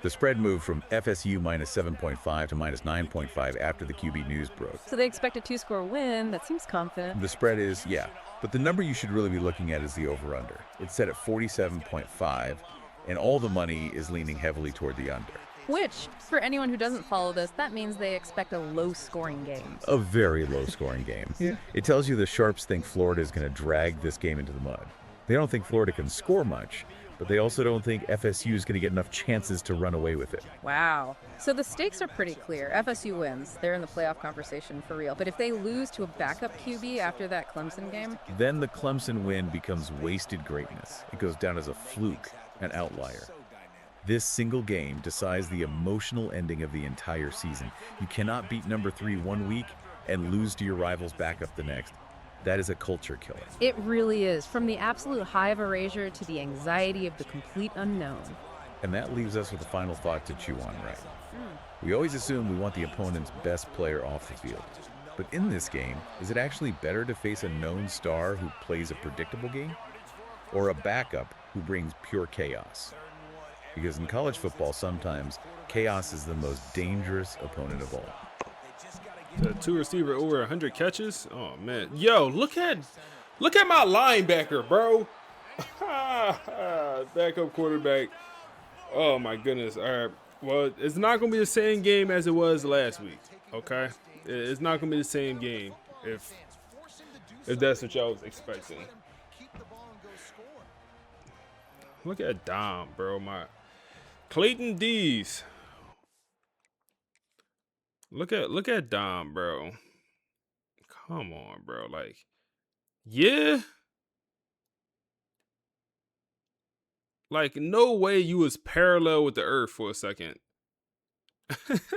The spread moved from FSU minus 7.5 to minus 9.5 after the QB news broke. So they expect a 2-score win. That seems confident. The spread is, yeah. But the number you should really be looking at is the over-under. It's set at 47.5, and all the money is leaning heavily toward the under. Which, for anyone who doesn't follow this, that means they expect a low-scoring game. A very low-scoring game. Yeah. It tells you the Sharps think Florida is going to drag this game into the mud. They don't think Florida can score much, but they also don't think FSU is going to get enough chances to run away with it. Wow. So the stakes are pretty clear. FSU wins. They're in the playoff conversation for real. But if they lose to a backup QB after that Clemson game? Then the Clemson win becomes wasted greatness. It goes down as a fluke, an outlier. This single game decides the emotional ending of the entire season. You cannot beat number 3 one week and lose to your rival's backup the next. That is a culture killer. It really is. From the absolute high of erasure to the anxiety of the complete unknown. And that leaves us with a final thought to chew on, right? We always assume we want the opponent's best player off the field. But in this game, is it actually better to face a known star who plays a predictable game? Or a backup who brings pure chaos? Because in college football, sometimes chaos is the most dangerous opponent of all. The 2 receiver over 100 catches. Oh man, yo, look at my linebacker, bro. Backup quarterback. Oh my goodness. All right. Well, it's not gonna be the same game as it was last week. Okay, it's not gonna be the same game if that's what y'all was expecting. Look at Dom, bro. My Clayton Dees. Look at Dom, bro. Come on, bro. Like, yeah. Like, no way you was parallel with the earth for a second.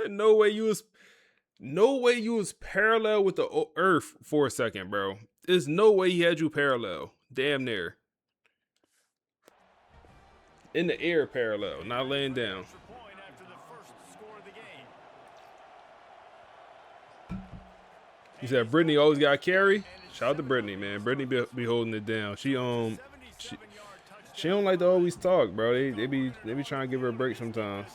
No way you was parallel with the earth for a second, bro. There's no way he had you parallel. Damn near. In the air parallel, not laying down. You said Brittany always got carry. Shout out to Brittany, man. Brittany be holding it down. She don't like to always talk, bro. They be trying to give her a break sometimes.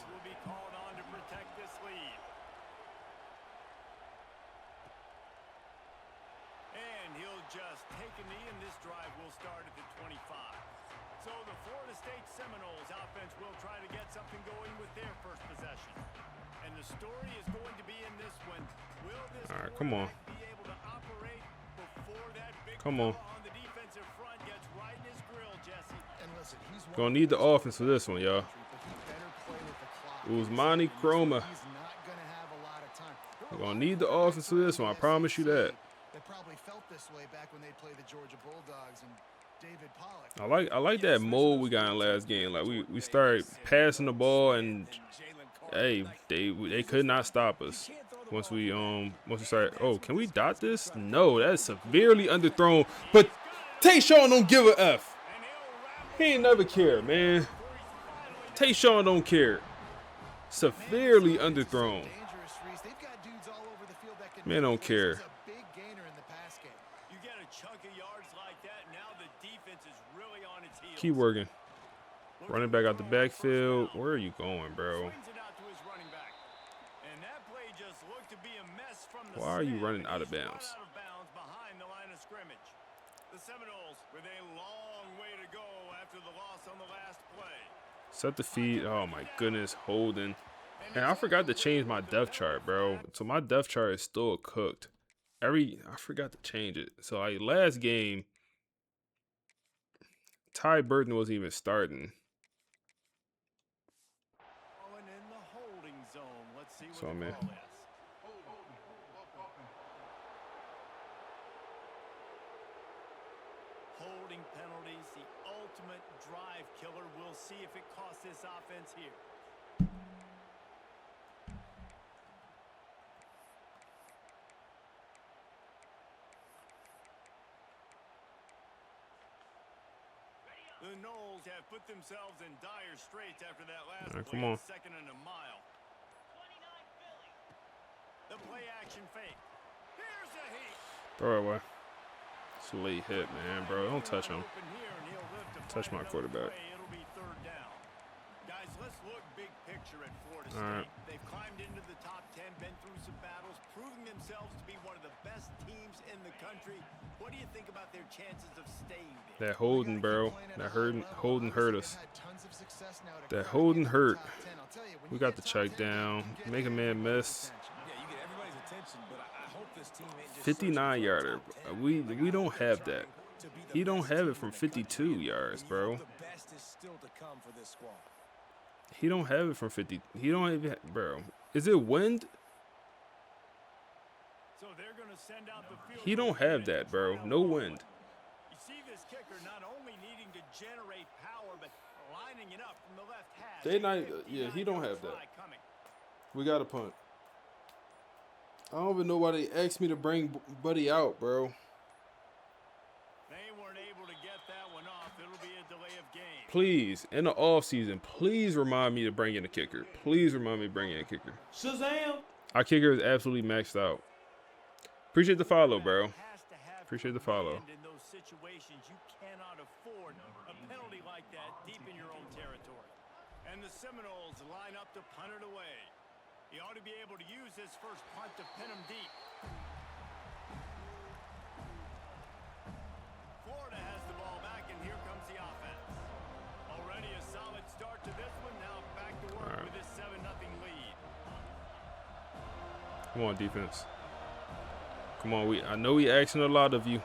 And he'll just take a knee, and this drive will start at the 25. So the Florida State Seminoles offense will try to get something going with their first possession. And the story is going to be in this one. Will this All right, come on. be able to operate before that big Come on. fella on the defensive front gets right in his grill, Jesse? And listen, he's Gonna need the offense for this one, y'all. Usmani Chroma. He's not gonna have a lot of time. We're gonna need the offense for this one. I promise you that. They probably felt this way back when they played the Georgia Bulldogs and David Pollock. I like that mode we got in last game. Like we started passing the ball and hey, they could not stop us. Once we started. Oh, can we dot this? No, that's severely underthrown. But Tayshawn don't give a F. He ain't never care, man. Tayshawn don't care. Severely underthrown. Man don't care. Keep working. Running back out the backfield. Where are you going, bro? Why are you running out of bounds? The Seminoles with a long way to go after the loss on the last play. Set the feed. Oh my goodness, holding. And I forgot to change my depth chart, bro. So my depth chart is still cooked. I forgot to change it. So like last game, Ty Burton wasn't even starting. In the holding zone. Let's see what So the man. call is. Holding penalties, the ultimate drive killer. We'll see if it costs this offense here. The Knowles have put themselves in dire straits after that last All right, play, come on. second and a mile. The play action fake. Here's a heat. Throw it away. It's a late hit, man, bro. Don't touch him. Touch my quarterback. It'll be third down. Guys, let's look big picture at Florida State. All right. They've climbed into the top 10, been through some battles, proving themselves to be one of the best teams in the country. What do you think about their chances of staying there? That Holden, bro. That Holden hurt us. That Holden hurt. We got the check down. Make a man miss. 59-yarder. We don't have that. He don't have it from 52 yards, bro. He don't have it from 50. He don't even, bro. Is it wind? He don't have that, bro. No wind. You see this kicker not only needing to generate power, but lining it up from the left half. Yeah, he don't have that. We got a punt. I don't even know why they asked me to bring Buddy out, bro. They weren't able to get that one off. It'll be a delay of game. Please, in the offseason, please remind me to bring in a kicker. Please remind me to bring in a kicker. Shazam! Our kicker is absolutely maxed out. Appreciate the follow, bro. Appreciate the follow. In those situations, you cannot afford a penalty like that deep in your own territory. And the Seminoles line up to punt it away. He ought to be able to use this first punt to pin him deep. Florida has the ball back, and here comes the offense. Already a solid start to this one. Now back to work with this 7-0 lead. Come on, defense. Come on, I know we asking a lot of you.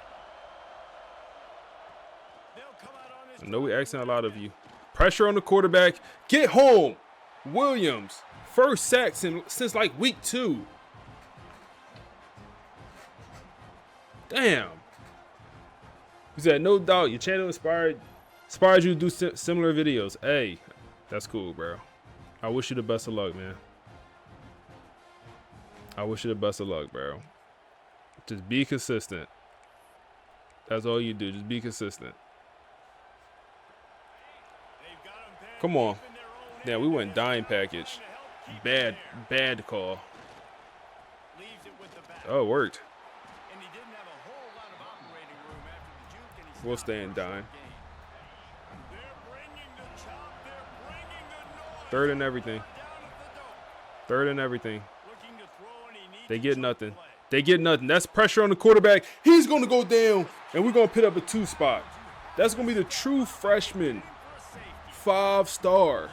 I know we asking a lot of you. Pressure on the quarterback. Get home. Williams. First sack since like week 2. Damn. He said, no doubt, your channel inspired you to do similar videos. Hey, that's cool, bro. I wish you the best of luck, man. I wish you the best of luck, bro. Just be consistent. That's all you do. Just be consistent. Come on. Yeah, we went dime package. Bad call. Oh, it worked. We'll stay in dime. Third and everything. Third and everything. They get nothing. They get nothing. That's pressure on the quarterback. He's going to go down, and we're going to put up a 2 spot. That's going to be the true freshman 5-star.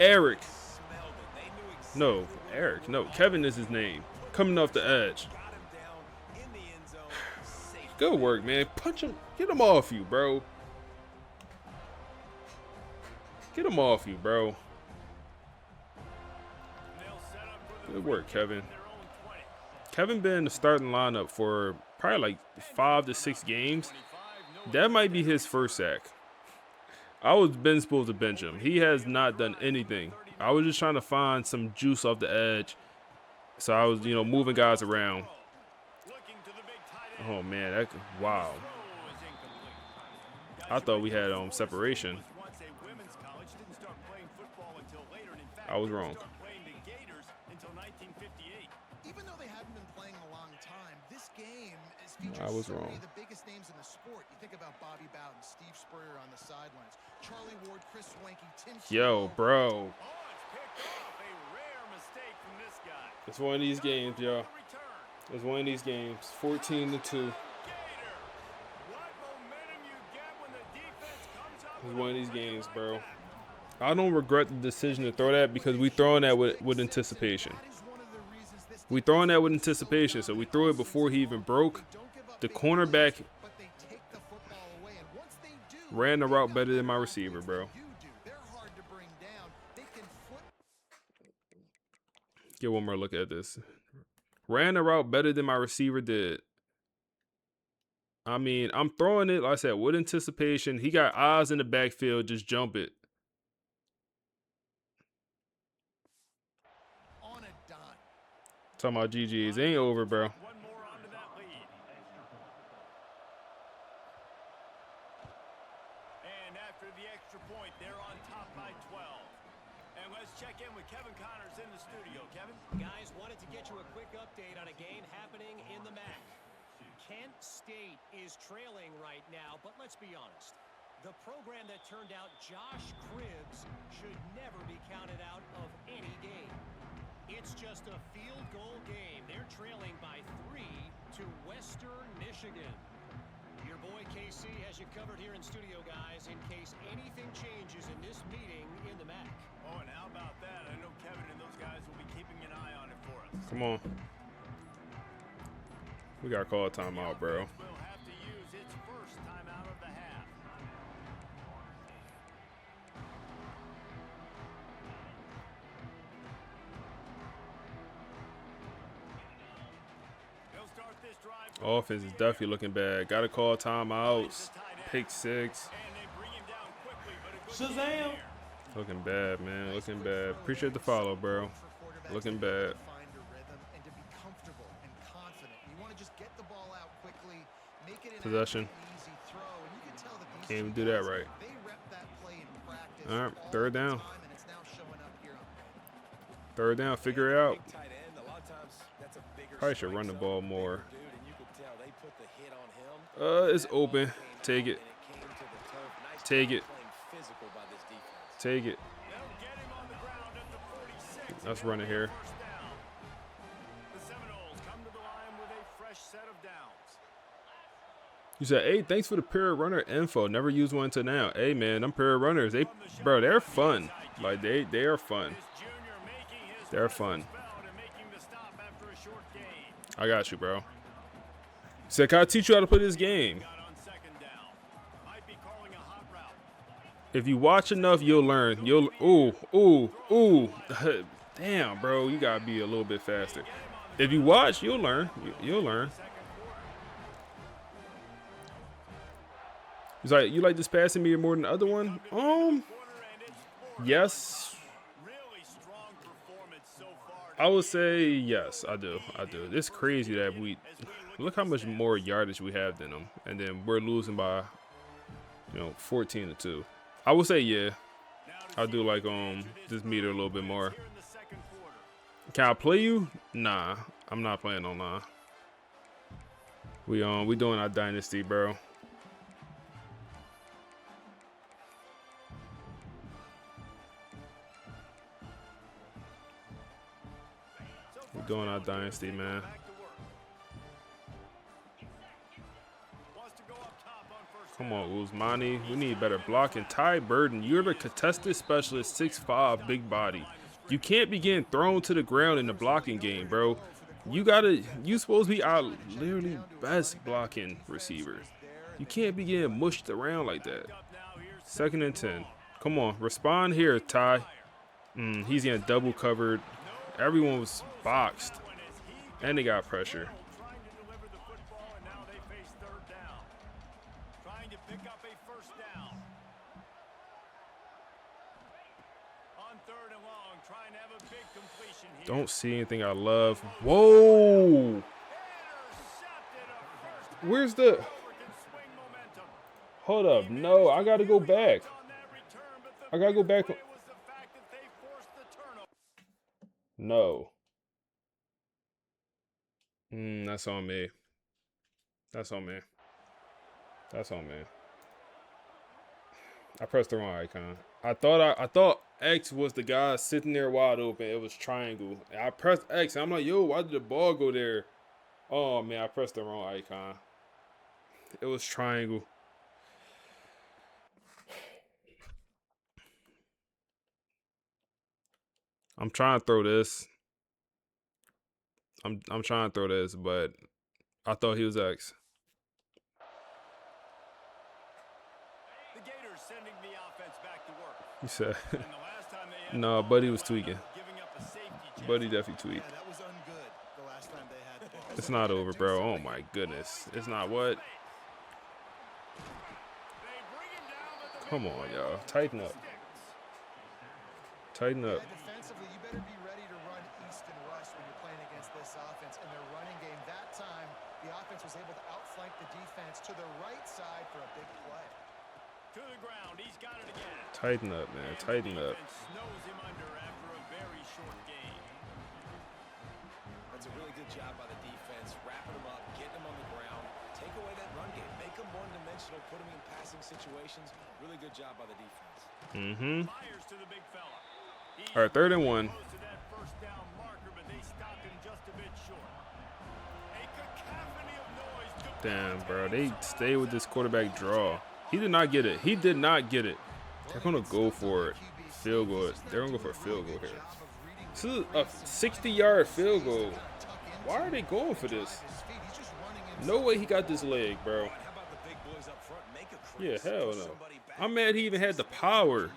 Eric. No, Eric. No, Kevin is his name. Coming off the edge. Good work, man. Punch him. Get him off you, bro. Get him off you, bro. Good work, Kevin. Kevin been in the starting lineup for probably like 5 to 6 games. That might be his first sack. I was been supposed to bench him. He has not done anything. I was just trying to find some juice off the edge. So I was, moving guys around. Oh, man. Wow. I thought we had separation. I was wrong. Even though they haven't been playing in a long time, this game is featuring I was so many wrong. of the biggest names in the sport. You think about Bobby Bowden, Steve Spurrier on the sidelines, Charlie Ward, Chris Swanky, Tim Yo, Tebow. bro. Oh, it's picked off. A rare mistake from this guy. It's one of these games, yo. It's one of these games. 14-2. It's one of these games, bro. I don't regret the decision to throw that because we throwing that with anticipation. We throwing that with anticipation, so we threw it before he even broke. The cornerback ran the route better than my receiver, bro. Get one more look at this. Ran the route better than my receiver did. I mean, I'm throwing it, like I said, with anticipation. He got eyes in the backfield. Just jump it. Talking about GG's. It ain't over, bro. And after the extra point, they're on top by 12. And let's check in with Kevin Connors in the studio. Kevin? Guys, wanted to get you a quick update on a game happening in the MAC. Kent State is trailing right now, but let's be honest. The program that turned out Josh Cribbs should never be counted out of any game. It's just a field goal game. They're trailing by 3 to Western Michigan. Your boy KC has you covered here in studio, guys, in case anything changes in this meeting in the MAC. Oh, and how about that? I know Kevin and those guys will be keeping an eye on it for us. Come on. We got to call a timeout, bro. Will have to use its first timeout of the half. They'll start this drive. Offense is definitely looking bad. Got to call timeouts. Pick 6. Shazam! Looking bad, man. Looking bad. Appreciate the follow, bro. Looking bad. Possession. Can't even do that right. All right, third down. Third down, figure it out. Probably should run the ball more. It's open. Take it. Take it. Take it. Let's run it here. You said, hey, thanks for the period runner info. Never used one until now. Hey, man, them period runners, they're fun. Like, they are fun. They're fun. I got you, bro. Said, can I teach you how to play this game? If you watch enough, you'll learn. Ooh. Damn, bro, you gotta be a little bit faster. If you watch, you'll learn. You'll learn. He's like, you like this passing meter more than the other one? Yes. I would say yes, I do. It's crazy that we look how much more yardage we have than them, and then we're losing by 14-2. I would say yeah. I do like this meter a little bit more. Can I play you? Nah, I'm not playing online. We doing our Dynasty, bro. We're doing our Dynasty, man. Come on, Usmani. We need better blocking. Ty Burden, you're the contested specialist, 6'5", big body. You can't be getting thrown to the ground in the blocking game, bro. You supposed to be our literally best blocking receiver. You can't be getting mushed around like that. 2nd and 10. Come on, respond here, Ty. He's getting double covered. Everyone was boxed, and they got pressure. Don't see anything I love. Whoa! Where's the... Hold up. No, I got to go back. I got to go back. No. That's on me. That's on me. That's on me. I pressed the wrong icon. I thought X was the guy sitting there wide open. It was triangle. I pressed X. I'm like, yo, why did the ball go there? Oh man, I pressed the wrong icon. It was triangle. I'm trying to throw this. I'm trying to throw this, but I thought he was X. The Gators sending the offense back to work. He said, And the last time they had no, the ball, Buddy they was wound tweaking. up giving up a safety. Buddy definitely tweaked. Yeah, that was ungood the last time they had the ball. It's not over, bro. Oh my goodness. It's not what? Come on, y'all. Tighten up. Tighten up. Defensively, you better be ready to run east and west when you're playing against this offense and their running game. That time, the offense was able to outflank the defense to the right side for a big play. To the ground, he's got it again. Tighten up, man. Tighten up. Snows him under after a very short game. That's a really good job by the defense, wrapping him up, getting him on the ground, take away that run game, make him one-dimensional, put him in passing situations. Really good job by the defense. Mm-hmm. Fires to the big fella. All right, 3rd and 1. Close to that first down marker, but they stopped him just a bit short. A cacophony of noise. Damn, bro. They stay with this quarterback draw. He did not get it. He did not get it. They're going to go for it. Field goal. They're going to go for a field goal here. This is a 60-yard field goal. Why are they going for this? No way he got this leg, bro. Yeah, hell no. I'm mad he even had the power.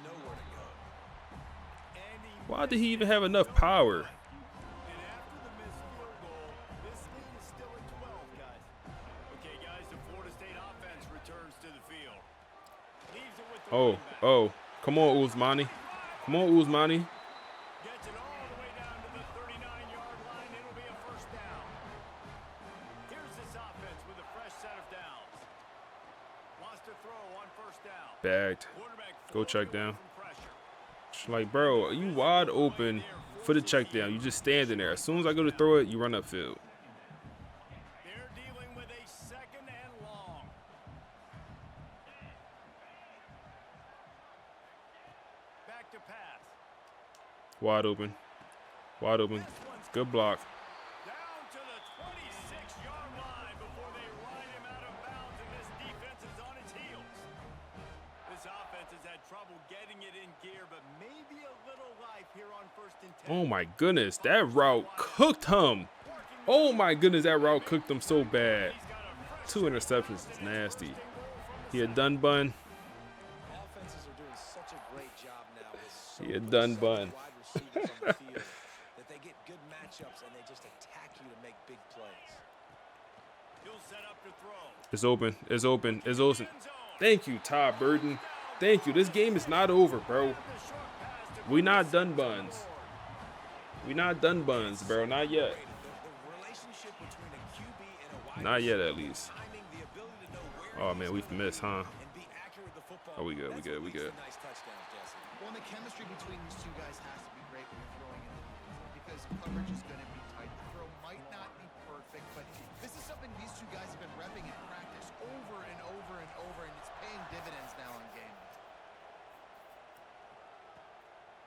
Why did he even have enough power? Oh, oh. Come on, Uzmani. Come on, Uzmani. Gets it all the way down to the 39-yard line. It'll be a first down. Here's this offense with a fresh set of downs. Wants to throw on first down. Bagged. Go check down. Like, bro, you wide open for the check down. You just standing there. As soon as I go to throw it, you run upfield. They're dealing with a 2nd and long. Back to pass. Wide open. Wide open. Good block. Down to the 26-yard line before they ride him out of bounds, and this defense is on its heels. This offense has had trouble getting it in gear, but maybe a little life here on 1st and 10. Oh my goodness, that route cooked him. Oh my goodness, that route cooked him so bad. 2 interceptions is nasty. He had done bun. Offenses are doing such a great job now with so He had many done solid bun. wide receivers on the field that they get good matchups and they just attack you to make big plays. He'll set up to throw. It's open. It's open. It's open. Thank you, Todd Burton. Thank you. This game is not over, bro. We not done buns. We not done buns, bro. Not yet. Not yet, at least. Oh, man, we've missed, huh? Oh, we good. We good. We good. Well, the chemistry between these two guys has to be great when you're throwing in the because coverage is going to be tight. The throw might not be perfect, but this is something these two guys have been repping in practice over and over and over, and it's paying dividends now in game.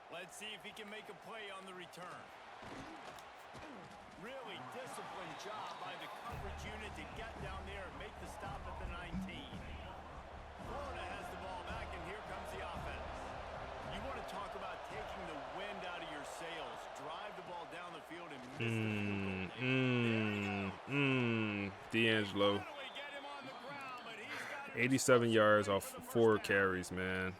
Let's see if he can make a play on the return. Really disciplined job by the coverage unit to get down there and make the stop at the 19. Florida has the ball back, and here comes the offense. You want to talk about taking the wind out of your sails. Drive the ball down the field and miss D'Angelo. 87 yards off 4 carries, man.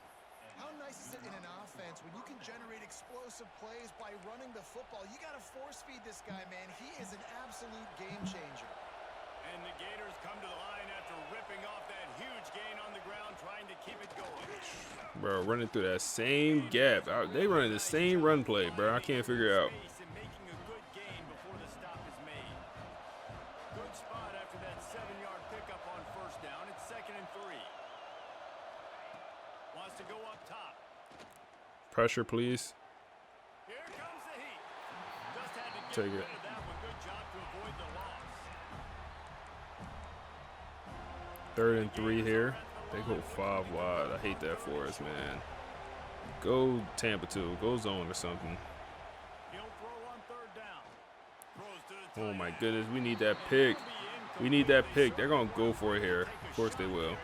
How nice is it in an offense when you can generate explosive plays by running the football? You got to force feed this guy, man. He is an absolute game changer. And the Gators come to the line after ripping off that huge gain on the ground, trying to keep it going. Bro, running through that same gap. They running the same run play, bro. I can't figure it out. Making a good gain before the stop is made. Good spot after that 7-yard pickup on first down. It's 2nd and 3. Wants to go up top. Pressure, please. Here comes the heat. Just had to Take it. rid of that one. Good job to avoid the loss. 3rd and 3 here. They go 5 wide. I hate that for us, man. Go Tampa 2. Go zone or something. He'll throw on 3rd down. Throws to the Oh my goodness, we need that pick. We need that pick. They're gonna go for it here. Of course they will. Of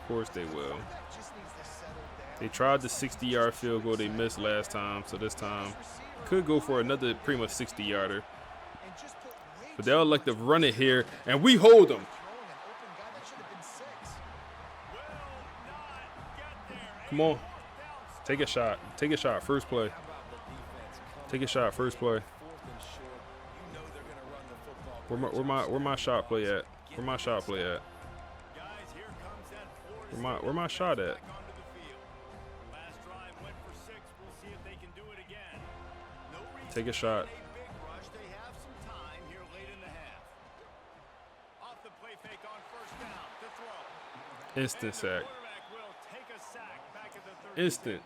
course they will. Just needs to settle down They tried the 60-yard field goal. They missed last time, so this time could go for another pretty much 60-yarder. But they'll elect to run it here, and we hold them. Come on. Take a shot. Take a shot. First play. Take a shot. First play. Where my shot play at? Where my shot play at? Where my shot at? Take a shot. Instant sack. Instant.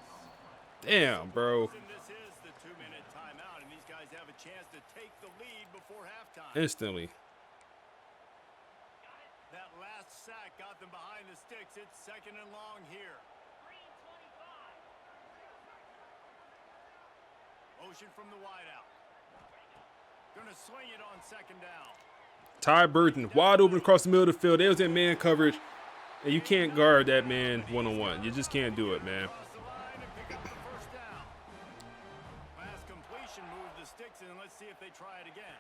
Damn, bro. Instantly. That last sack got them behind the sticks. It's 2nd and long here. Motion from the wideout. Gonna swing it on 2nd down. Ty Burton, wide open across the middle of the field. They was in man coverage, and you can't guard that man one-on-one. You just can't do it, man. Last completion moved the sticks in. Let's see if they try it again.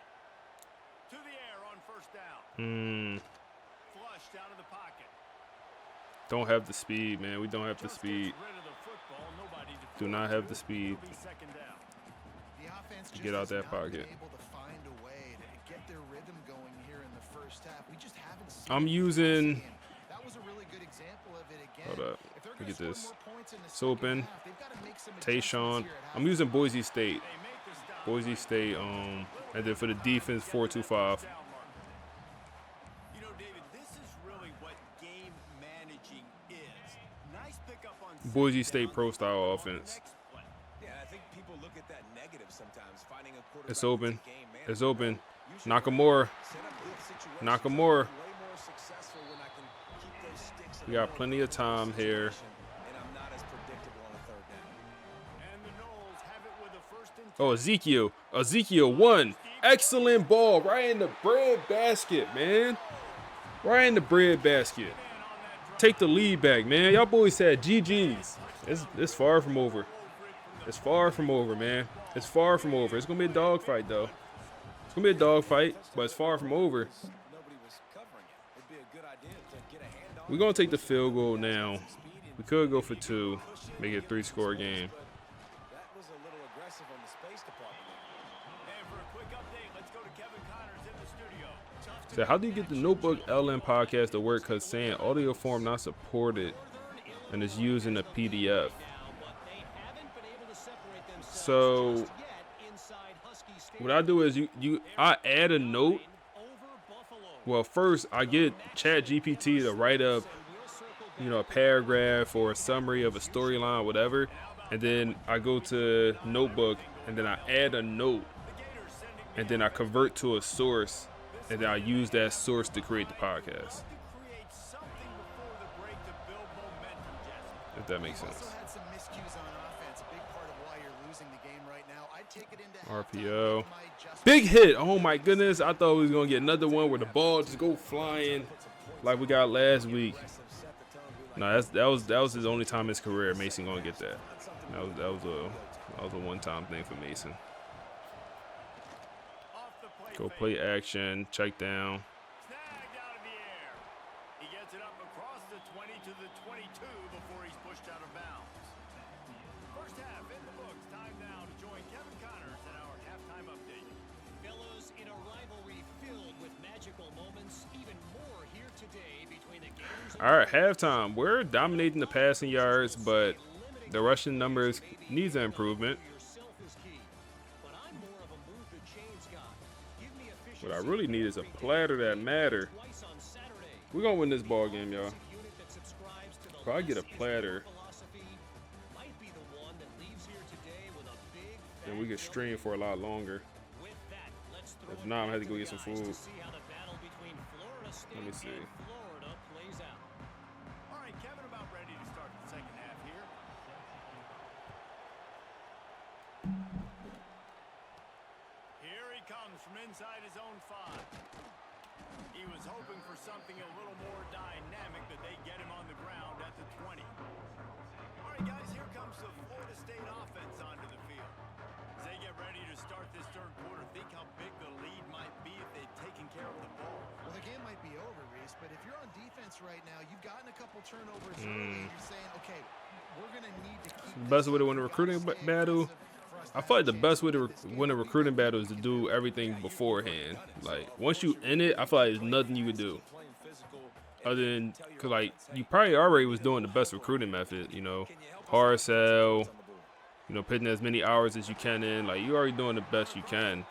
To the air on 1st down. Flush down to the pocket. Don't have the speed, man. We don't have the speed. Do not have the speed to get out that pocket. I'm using. Hold up. Look at this. It's open. Tayshawn. I'm using Boise State. Boise State. And then for the defense, 4-2-5. Boise State pro style offense. It's open. It's open. Nakamura. Nakamura. We got plenty of time here. Oh, Ezekiel. Ezekiel 1. Excellent ball. Right in the bread basket, man. Right in the bread basket. Take the lead back, man. Y'all boys had GG's. It's far from over. It's far from over, man. It's far from over. It's going to be a dogfight, though. It's going to be a dogfight, but it's far from over. We're going to take the field goal now. We could go for 2, make it a 3-score game. So how do you get the Notebook LN podcast to work? Because saying audio form not supported and it's using a PDF. So what I do is I add a note. Well, first I get ChatGPT to write up, a paragraph or a summary of a storyline, whatever, and then I go to Notebook and then I add a note, and then I convert to a source, and then I use that source to create the podcast. If that makes sense. RPO. Big hit. Oh my goodness. I thought we was going to get another one where the ball just go flying like we got last week. No, that was his only time in his career Mason going to get that. That was a one-time thing for Mason. Go play action, check down. Snagged out of the air. He gets it up across the 20 to the 22 before he's pushed out of bounds. First half in the books. Time now to join Kevin Connors at our halftime update. Fellows, in a rivalry filled with magical moments, even more here today between the games. All right, halftime. We're dominating the passing yards, but the rushing numbers needs an improvement. What I really need is a platter that matter. We're going to win this ball game, y'all. If I get a platter, then we can stream for a lot longer. If not, I'm going to have to go get some food. Let me see. All right, Kevin, about ready to start the second half here. Here he comes from inside his own 5. He was hoping for something a little more dynamic, that they get him on the ground at the 20. All right, guys, this third quarter. Think how big the lead might be if they'd taken care of the ball. Well, the game might be over, Reese, but if you're on defense right now, you've gotten a couple turnovers early, and you're saying, okay, we're going to need to keep The best way to win a recruiting battle, I feel like the best way to win a recruiting battle is to do everything beforehand. Like, once you in it, I feel like there's nothing you could do. Other than, because, like, you probably already was doing the best recruiting method, you know, hard sell, you know, putting as many hours as you can in. Like, you're already doing the best you can.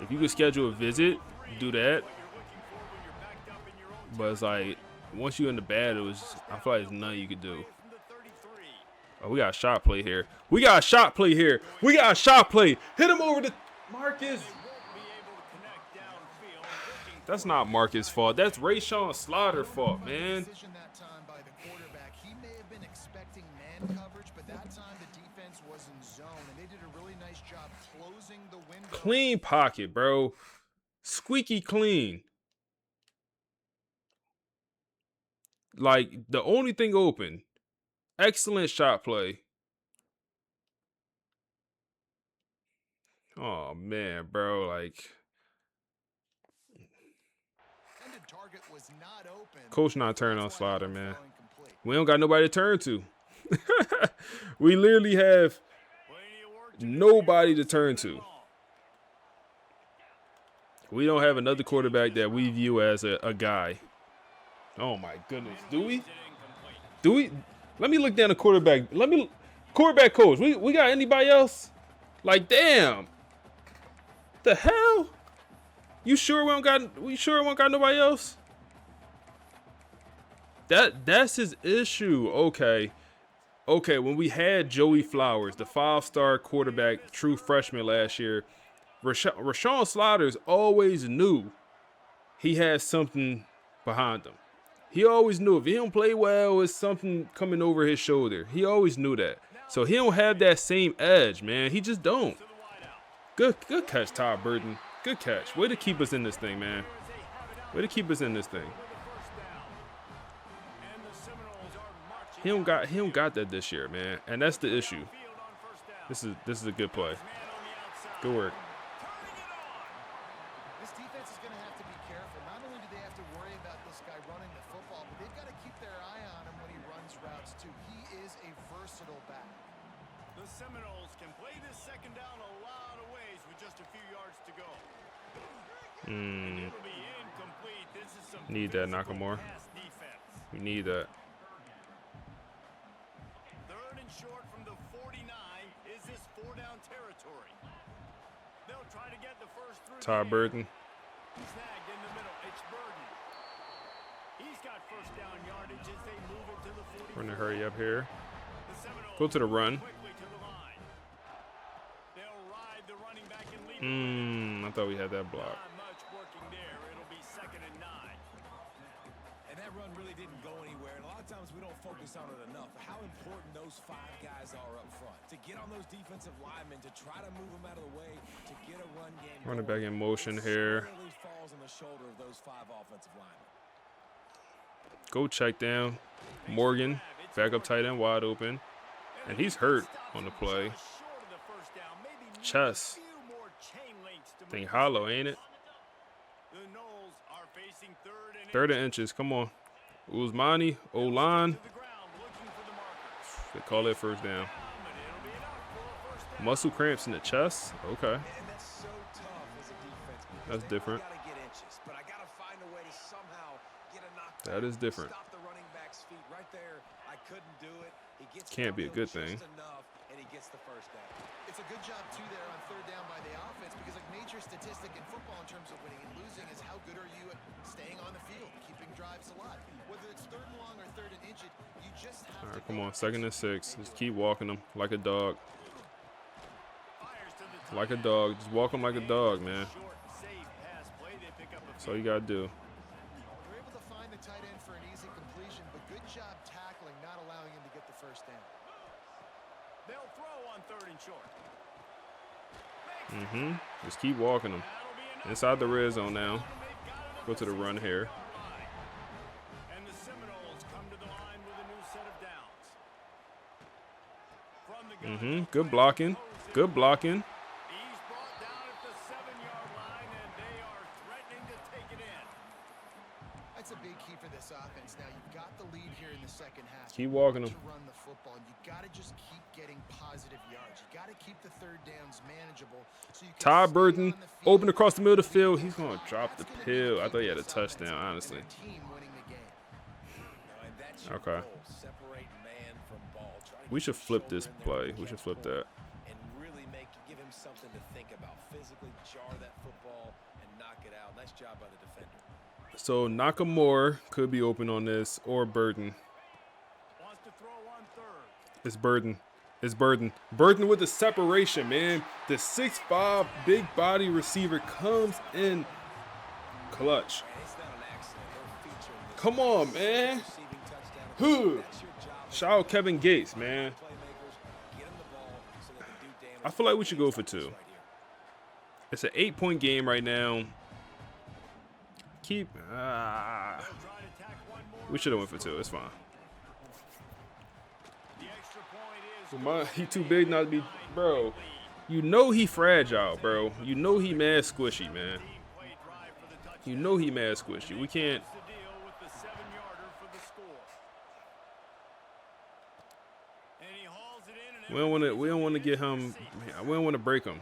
If you could schedule a visit, do that. But it's like, once you're in the battle, I feel like there's nothing you could do. Oh, we got a shot play here. We got a shot play here. We got a shot play. Hit him over the Marcus. That's not Marcus' fault. That's Rayshawn Slaughter's fault, man. That time by the quarterback. He may have been expecting man coverage, but that time the defense was in zone, and they did a really nice job closing the window. Clean pocket, bro. Squeaky clean. Like, the only thing open. Excellent shot play. Oh, man, bro. Like, coach not turning on Slaughter, man. We don't got nobody to turn to. We literally have nobody to turn to. We don't have another quarterback that we view as a guy. Oh, my goodness. Do we? Do we? Let me look down the quarterback. Quarterback coach. We got anybody else? Like, damn. The hell? We sure we don't got nobody else? That's his issue. Okay. Okay, when we had Joey Flowers, the 5-star quarterback, true freshman last year, Rashawn Slaughter always knew he had something behind him. He always knew if he don't play well, it's something coming over his shoulder. He always knew that. So he don't have that same edge, man. He just don't. Good catch, Todd Burton. Good catch. Way to keep us in this thing, man. Way to keep us in this thing. He don't got that this year, man. And that's the issue. This is a good play. Good work. This defense is going to have to be careful. Not only do they have to worry about this guy running the football, but they've got to keep their eye on him when he runs routes too. He is a versatile back. The Seminoles can play this second down a lot of ways with just a few yards to go. It'll be incomplete. This is some need that, Nakamura. We need that. Third and short from the 49. Is this 4-down territory? They'll try to get the first through. Todd Burton. Snagged in the middle. It's Burton. He's got first down yardage as they move it to the 40. We're gonna hurry up here. Go to the run. I thought we had that block. And that run really didn't go anywhere. And a lot of times we don't focus on it enough. How important those 5 guys are up front. To get on those defensive linemen, to try to move them out of the way, to get a run game. Running back in motion here. Falls on the shoulder of those 5 offensive linemen. Go check down. Morgan, backup tight end, wide open. And he's hurt on the play. Chess. Thing hollow, ain't it? Third and inches. Come on. Usmani, O-line. They call it first down. Muscle cramps in the chest. Okay. That's different. That is different. Can't be a good thing. It's a good job, too, there on third down by the offense because a major statistic in football in terms of winning and losing is how good are you at staying on the field, keeping drives alive. Whether it's third and long or third and inches, you just have All right, come on, 2nd and 6. Just keep walking them like a dog. Like a dog. Just walk them like a dog, man. That's all you got to do. They're able to find the tight end for an easy completion, but good job tackling, not allowing him to get the first down. They'll throw on 3rd and short. Just keep walking them. Inside the red zone now. Go to the run here. And the Seminoles come to the line with a new set of downs. Good blocking. Good blocking. He's brought down at now. You've got the lead here in the second half. Keep walking them. To run the football, and you got to just keep getting positive yards. You got to keep the third downs manageable. So you can Ty stay Burton, on the field. open across the middle of the field. He's going to drop the pill. I thought he had a touchdown, honestly. Team winning the game. Okay. We should flip this play. We should flip that. And really give him something to think about. Physically jar that football and knock it out. Nice job by the defender. So Nakamura could be open on this, or Burton. Wants to throw on third. It's Burton. It's Burton. Burton with the separation, man. The 6'5" big body receiver comes in clutch. Come on, man. Shout out Kevin Gates, man. I feel like we should go for 2. It's an 8-point game right now. We should have went for 2. It's fine. He too big not to be, bro. You know he fragile, bro. You know he mad squishy, man. You know he mad squishy. We can't. We don't want to. We don't want to get him. We don't want to break him.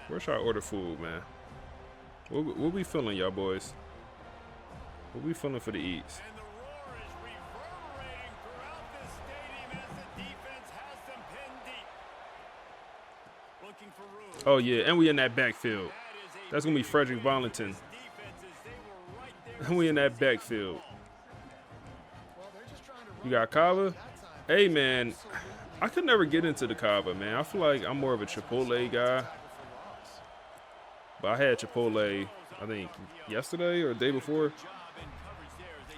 Where should I order food, man? What we feeling, y'all boys? What we feeling for the eats? Oh yeah, and we in that backfield. That's gonna be Frederick Valentin. And we in that backfield. You got Kava? Hey man, I could never get into the Kava, man. I feel like I'm more of a Chipotle guy. But I had Chipotle, I think, yesterday or the day before.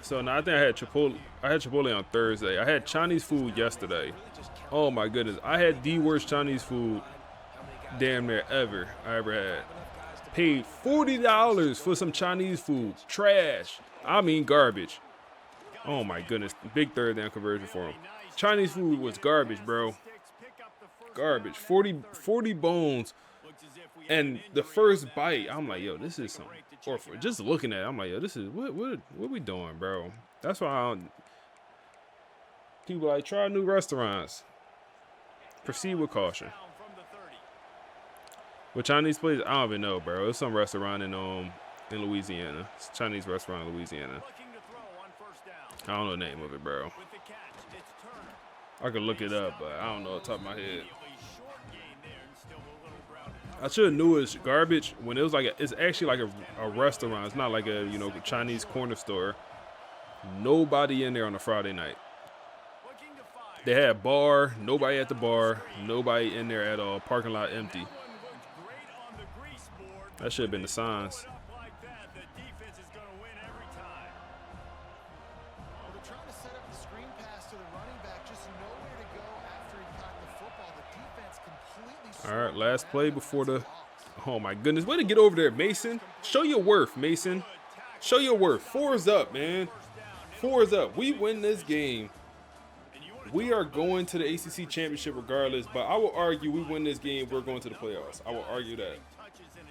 So now I think I had Chipotle on Thursday. I had Chinese food yesterday. Oh my goodness. I had the worst Chinese food damn near I ever had. Paid $40 for some Chinese food. Trash. I mean garbage. Oh my goodness. Big third down conversion for him. Chinese food was garbage, bro. Garbage. 40 bones. And the first bite, I'm like, yo, this is some. Or for just looking at it, I'm like, yo, this is what we doing, bro? That's why I don't. People like try new restaurants. Proceed with caution. With Chinese place, I don't even know, bro. It's some restaurant in Louisiana. It's a Chinese restaurant in Louisiana. I don't know the name of it, bro. I could look it up, but I don't know off the top of my head. I should have knew it's garbage when it was like it's actually like a restaurant. It's not like a Chinese corner store. Nobody in there on a Friday night. They had a bar. Nobody at the bar. Nobody in there at all. Parking lot empty. That should have been the signs. All right, last play before the. Oh my goodness, way to get over there, Mason. Show your worth, Mason. Show your worth. 4 is up, man. 4 is up. We win this game. We are going to the ACC Championship regardless, but I will argue we win this game, we're going to the playoffs. I will argue that.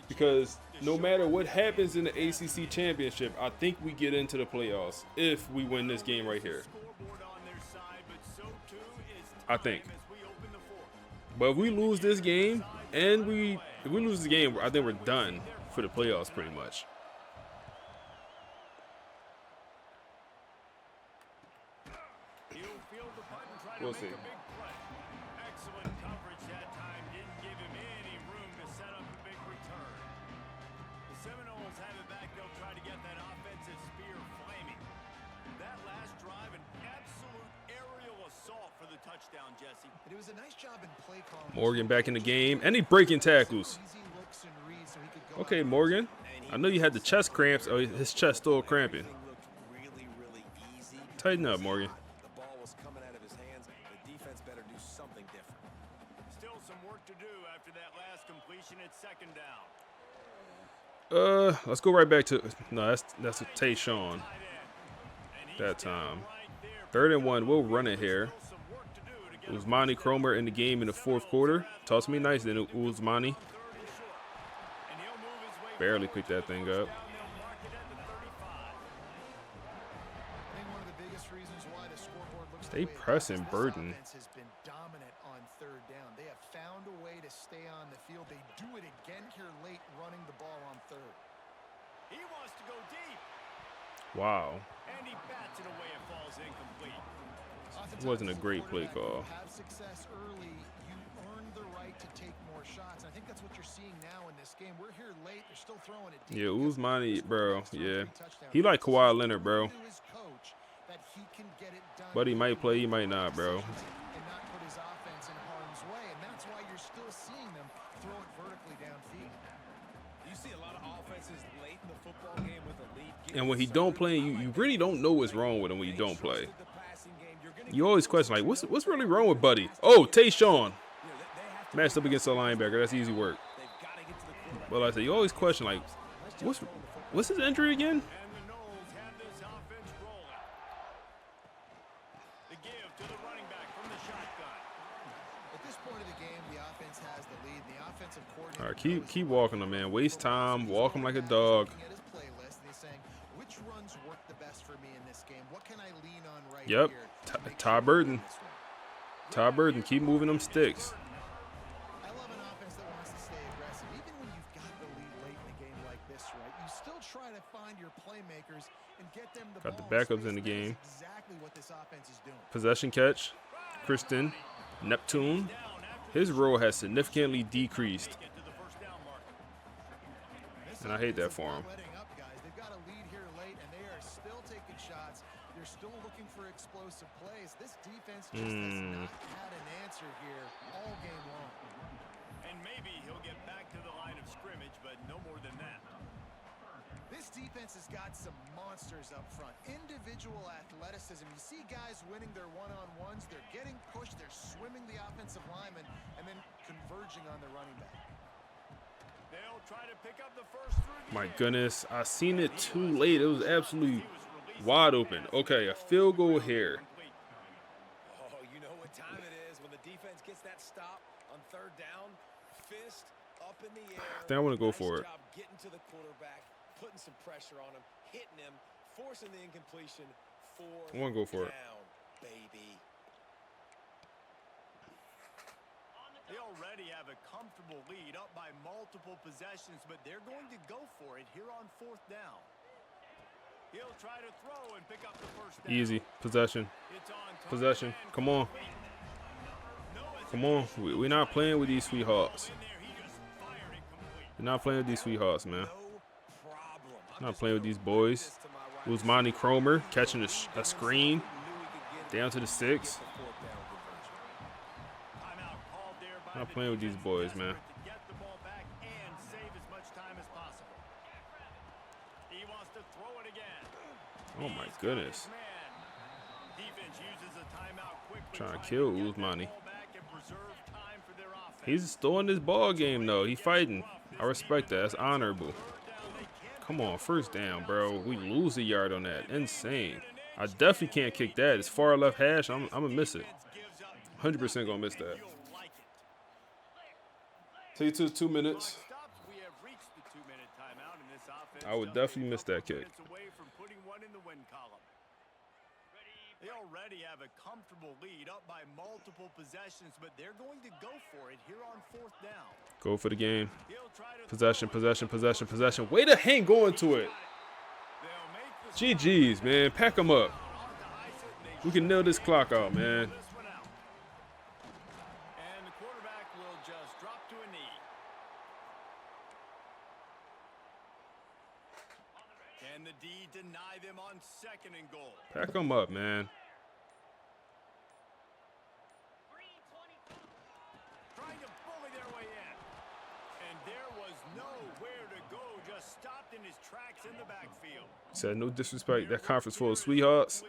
Because no matter what happens in the ACC Championship, I think we get into the playoffs if we win this game right here. I think. But if we lose this game, and if we lose the game, I think we're done for the playoffs pretty much. We'll see. Excellent coverage that time. Didn't give him any room to set up a big return. The Seminoles have it back. They'll try to get that offensive spear flaming. That last drive, an absolute aerial assault for the touchdown, Jesse. It was a nice job in play calling. Morgan back in the game, and he breaking tackles. Okay, Morgan. I know you had the chest cramps. Oh, his chest still cramping. Tighten up, Morgan. Let's go right back to that's a Tayshawn. That time. 3rd and 1. We'll run it here. Usmani Cromer in the game in the 4th quarter. Toss me nice then, Usmani. Barely picked that thing up. They pressing Burden. Has been dominant on third down. They have found a way to stay on the field. They do it again here late, running the ball on third. He wants to go deep. Wow. And he bats it away. It falls incomplete. It wasn't a great play call. Have success early, you earn the right to take more shots. I think that's what you're seeing now in this game. We're here late. They're still throwing it deep. Yeah, Uzmani, bro. Yeah. He like Kawhi Leonard, bro. But he might play, he might not, bro. And not put his offense in harm's way, and that's why you're still seeing them throw it vertically downfield. You see a lot of offenses late in the football game with a lead. And when he don't play, you really don't know what's wrong with him when you don't play. You always question, like, what's really wrong with Buddy? Oh, Tayshawn. Matched up against a linebacker. That's easy work. But like I said, you always question, like, what's his injury again? All right, keep walking him, man. Waste time. Walk him like a dog. Yep. Ty Burden. Ty Burden. Keep moving them sticks. I love an offense that wants to stay aggressive. Even when you've got the lead late in a game like this, right? You still try to find your playmakers and get them the Got the ball. backups in the game. Exactly what this offense is doing. Possession catch. Kristen. Neptune. His role has significantly decreased. And I hate that for him. They've got a lead here late, and they are still taking shots. They're still looking for explosive plays. This defense just has not had an answer here all game long. And maybe he'll get back to the line of scrimmage, but no more than that. This defense has got some monsters up front. Individual athleticism. You see guys winning their one-on-ones. They're getting pushed. They're swimming the offensive lineman and then converging on the running back. They'll try to pick up the first through the My goodness, I seen it too late. It was absolutely wide open. Okay, a field goal here. Oh, you know what time it is when the defense gets that stop on third down. Fist up in the air. I think I want to go for it. Getting to the quarterback, putting some pressure on him, hitting him, forcing the incompletion. I want to go for it. Baby. They already have a comfortable lead up by multiple possessions, but they're going to go for it here on fourth down. He'll try to throw and pick up the first down. Easy. Possession. Possession. Come on. Come on. We're not playing with these sweethearts. We're not playing with these sweethearts, man. Not playing with these boys. Uzmani Cromer catching a screen. Down to the 6. Not playing with these boys, man. Oh my goodness. Trying to kill Uzmani. He's still in this ball game though. He fighting. I respect that. That's honorable. Come on, first down, bro. We lose a yard on that. Insane. I definitely can't kick that. It's far left hash. I'm gonna miss it. 100% gonna miss that. Take it to 2 minutes. I would definitely miss that kick. They already have a comfortable lead up by multiple possessions, but they're going to go for it here on fourth down. Go for the game. Possession, possession, possession, possession. Way to hang going to it. GG's, man. Pack them up. We can nail this clock out, man. And the quarterback will just drop to a knee. Can the D deny them on second and goal? Pack them up, man. Trying to bully their way in. And there was nowhere to go, just stopped in his tracks in the backfield. Said no disrespect. That conference full of sweethearts.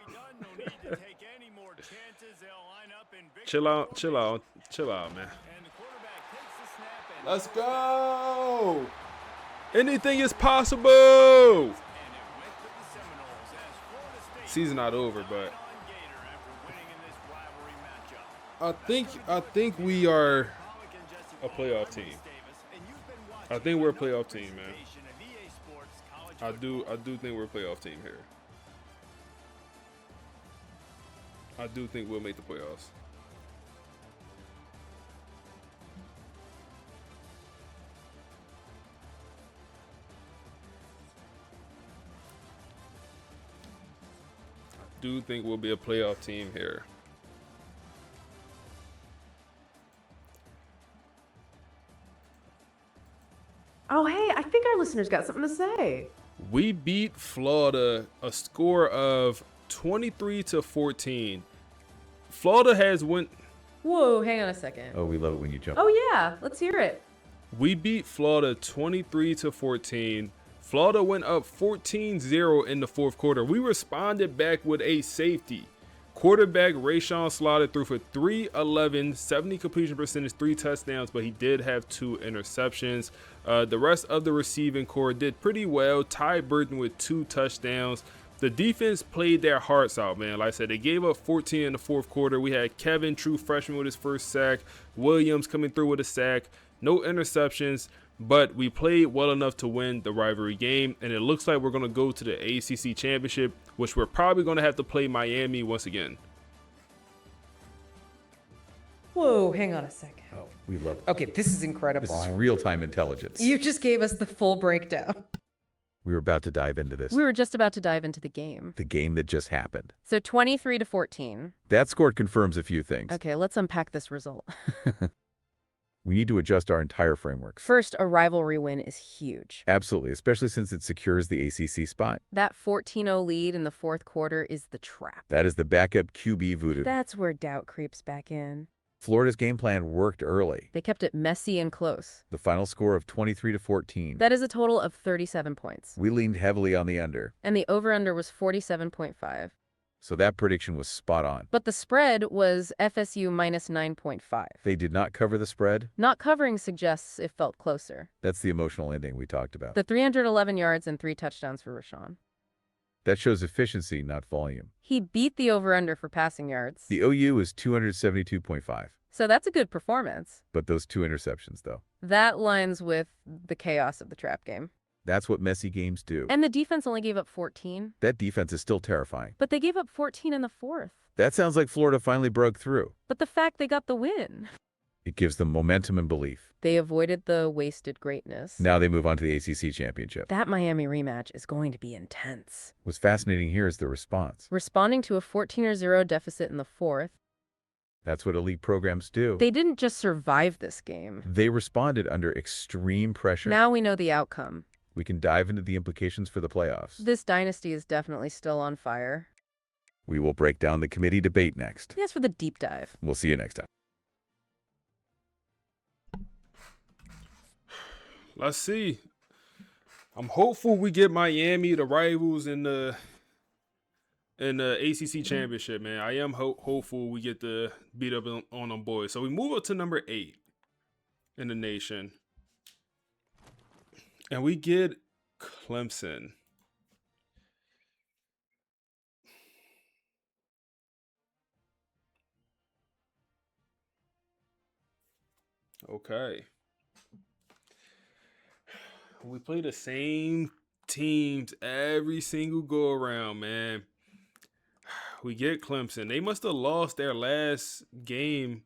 Chill out, chill out, chill out, man. Let's go. Anything is possible. Season not over, but I think we are a playoff team. I think we're a playoff team, man. I do think we're a playoff team here. I do think we'll make the playoffs. I do think we'll be a playoff team here. Oh, hey, I think our listeners got something to say. We beat Florida a score of 23-14. Florida has went. Whoa, hang on a second. Oh, we love it when you jump. Oh, yeah, let's hear it. We beat Florida 23-14. Florida went up 14-0 in the fourth quarter. We responded back with a safety. Quarterback Rashawn Slaughter threw for 311, 70 completion percentage, 3 touchdowns, but he did have 2 interceptions. The rest of the receiving core did pretty well. Ty Burton with 2 touchdowns. The defense played their hearts out, man. Like I said, they gave up 14 in the fourth quarter. We had Kevin, true freshman, with his first sack. Williams coming through with a sack. No interceptions, but we played well enough to win the rivalry game, and it looks like we're going to go to the ACC Championship, which we're probably going to have to play Miami once again. Whoa, hang on a second. Oh, we love it. Okay, this is incredible. This is real-time intelligence. You just gave us the full breakdown. We were about to dive into this. We were just about to dive into the game. The game that just happened. So 23-14. That score confirms a few things. Okay, let's unpack this result. We need to adjust our entire framework. First, a rivalry win is huge. Absolutely, especially since it secures the ACC spot. That 14-0 lead in the fourth quarter is the trap. That is the backup QB voodoo. That's where doubt creeps back in. Florida's game plan worked early. They kept it messy and close. The final score of 23-14. That is a total of 37 points. We leaned heavily on the under. And the over-under was 47.5. So that prediction was spot on. But the spread was FSU minus 9.5. They did not cover the spread. Not covering suggests it felt closer. That's the emotional ending we talked about. The 311 yards and 3 touchdowns for Rashawn. That shows efficiency, not volume. He beat the over-under for passing yards. The OU is 272.5. So that's a good performance. But those 2 interceptions, though. That lines with the chaos of the trap game. That's what messy games do. And the defense only gave up 14. That defense is still terrifying. But they gave up 14 in the fourth. That sounds like Florida finally broke through. But the fact they got the win. It gives them momentum and belief. They avoided the wasted greatness. Now they move on to the ACC Championship. That Miami rematch is going to be intense. What's fascinating here is the response. Responding to a 14-0 deficit in the fourth. That's what elite programs do. They didn't just survive this game. They responded under extreme pressure. Now we know the outcome. We can dive into the implications for the playoffs. This dynasty is definitely still on fire. We will break down the committee debate next. Yes, for the deep dive. We'll see you next time. Let's see. I'm hopeful we get Miami, the rivals, in the ACC Championship, man. I am hopeful we get to beat up on them boys. So we move up to number 8 in the nation. And we get Clemson. Okay. We play the same teams every single go around, man. We get Clemson. They must have lost their last game.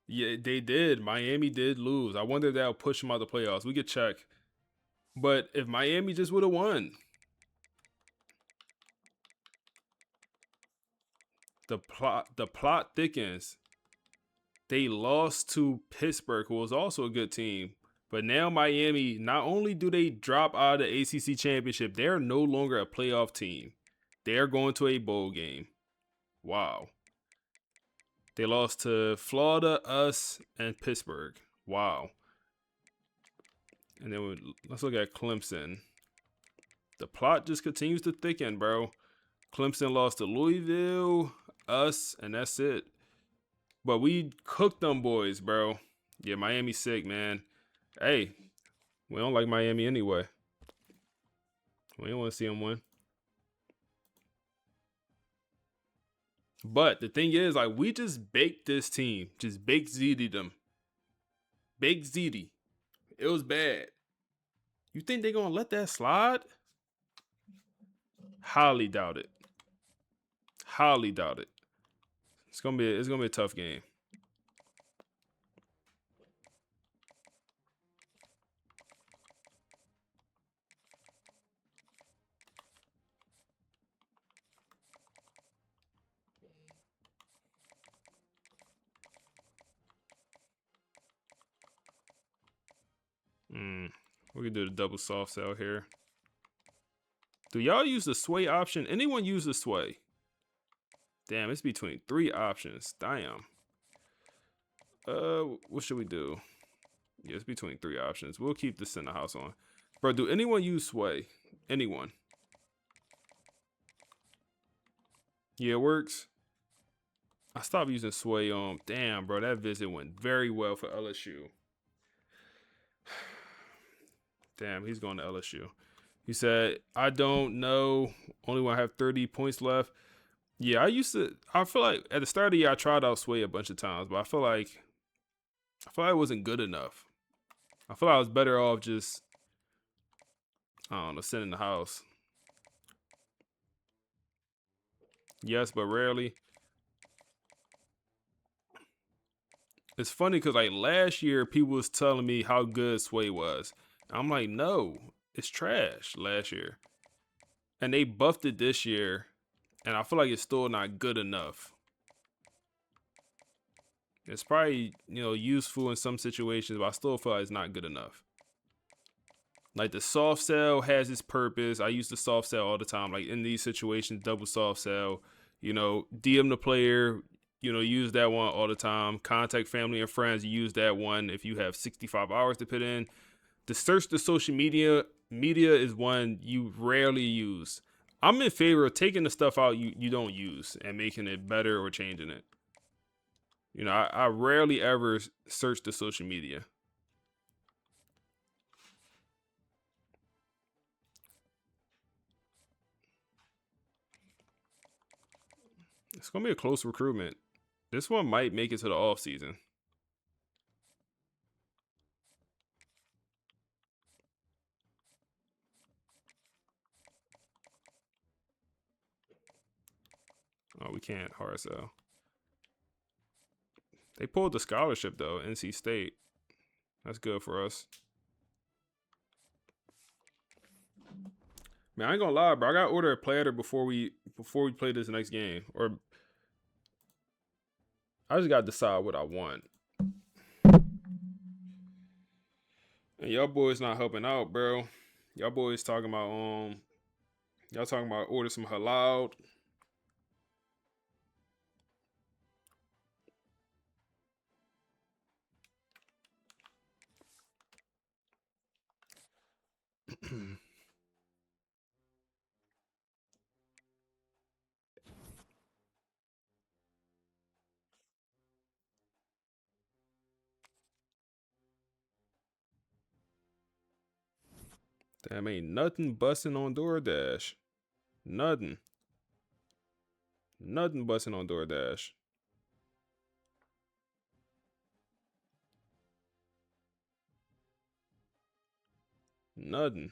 Yeah, they did. Miami did lose. I wonder if that'll push them out of the playoffs. We could check. But if Miami just would have won, the plot thickens. They lost to Pittsburgh, who was also a good team. But now Miami, not only do they drop out of the ACC Championship, they're no longer a playoff team. They're going to a bowl game. Wow. They lost to Florida, us, and Pittsburgh. Wow. And then let's look at Clemson. The plot just continues to thicken, bro. Clemson lost to Louisville, us, and that's it. But we cooked them boys, bro. Yeah, Miami's sick, man. Hey, we don't like Miami anyway. We don't want to see them win. But the thing is, like, we just baked this team. Just baked ZD'd them. Baked ZD. It was bad. You think they're going to let that slide? Highly doubt it. Highly doubt it. It's gonna be a tough game. We can do the double soft sell here. Do y'all use the sway option? Anyone use the sway? Damn, it's between 3 options. Damn. What should we do? Yeah, it's between 3 options. We'll keep the center house on. Bro, do anyone use sway? Anyone? Yeah, it works. I stopped using sway on. Damn, bro, that visit went very well for LSU. Damn, he's going to LSU. He said, I don't know. Only when I have 30 points left. Yeah, I feel like at the start of the year, I tried out sway a bunch of times, but I feel like it wasn't good enough. I feel like I was better off just, I don't know, sitting in the house. Yes, but rarely. It's funny because like last year, people was telling me how good sway was. I'm like, no, it's trash last year. And they buffed it this year, and I feel like it's still not good enough. It's probably, useful in some situations, but I still feel like it's not good enough. Like the soft sell has its purpose. I use the soft sell all the time. Like in these situations, double soft sell, DM the player, use that one all the time. Contact family and friends, use that one if you have 65 hours to put in. The search the social media is one you rarely use. I'm in favor of taking the stuff out you don't use and making it better or changing it. I rarely ever search the social media. It's going to be a close recruitment. This one might make it to the offseason. Oh, we can't hard sell. They pulled the scholarship, though, NC State. That's good for us. Man, I ain't gonna lie, bro. I gotta order a platter before we play this next game. Or I just gotta decide what I want. And y'all boys not helping out, bro. Y'all boys talking about order some halal. Damn, ain't nothing busting on DoorDash. Nothing. Nothing busting on DoorDash. Nothing.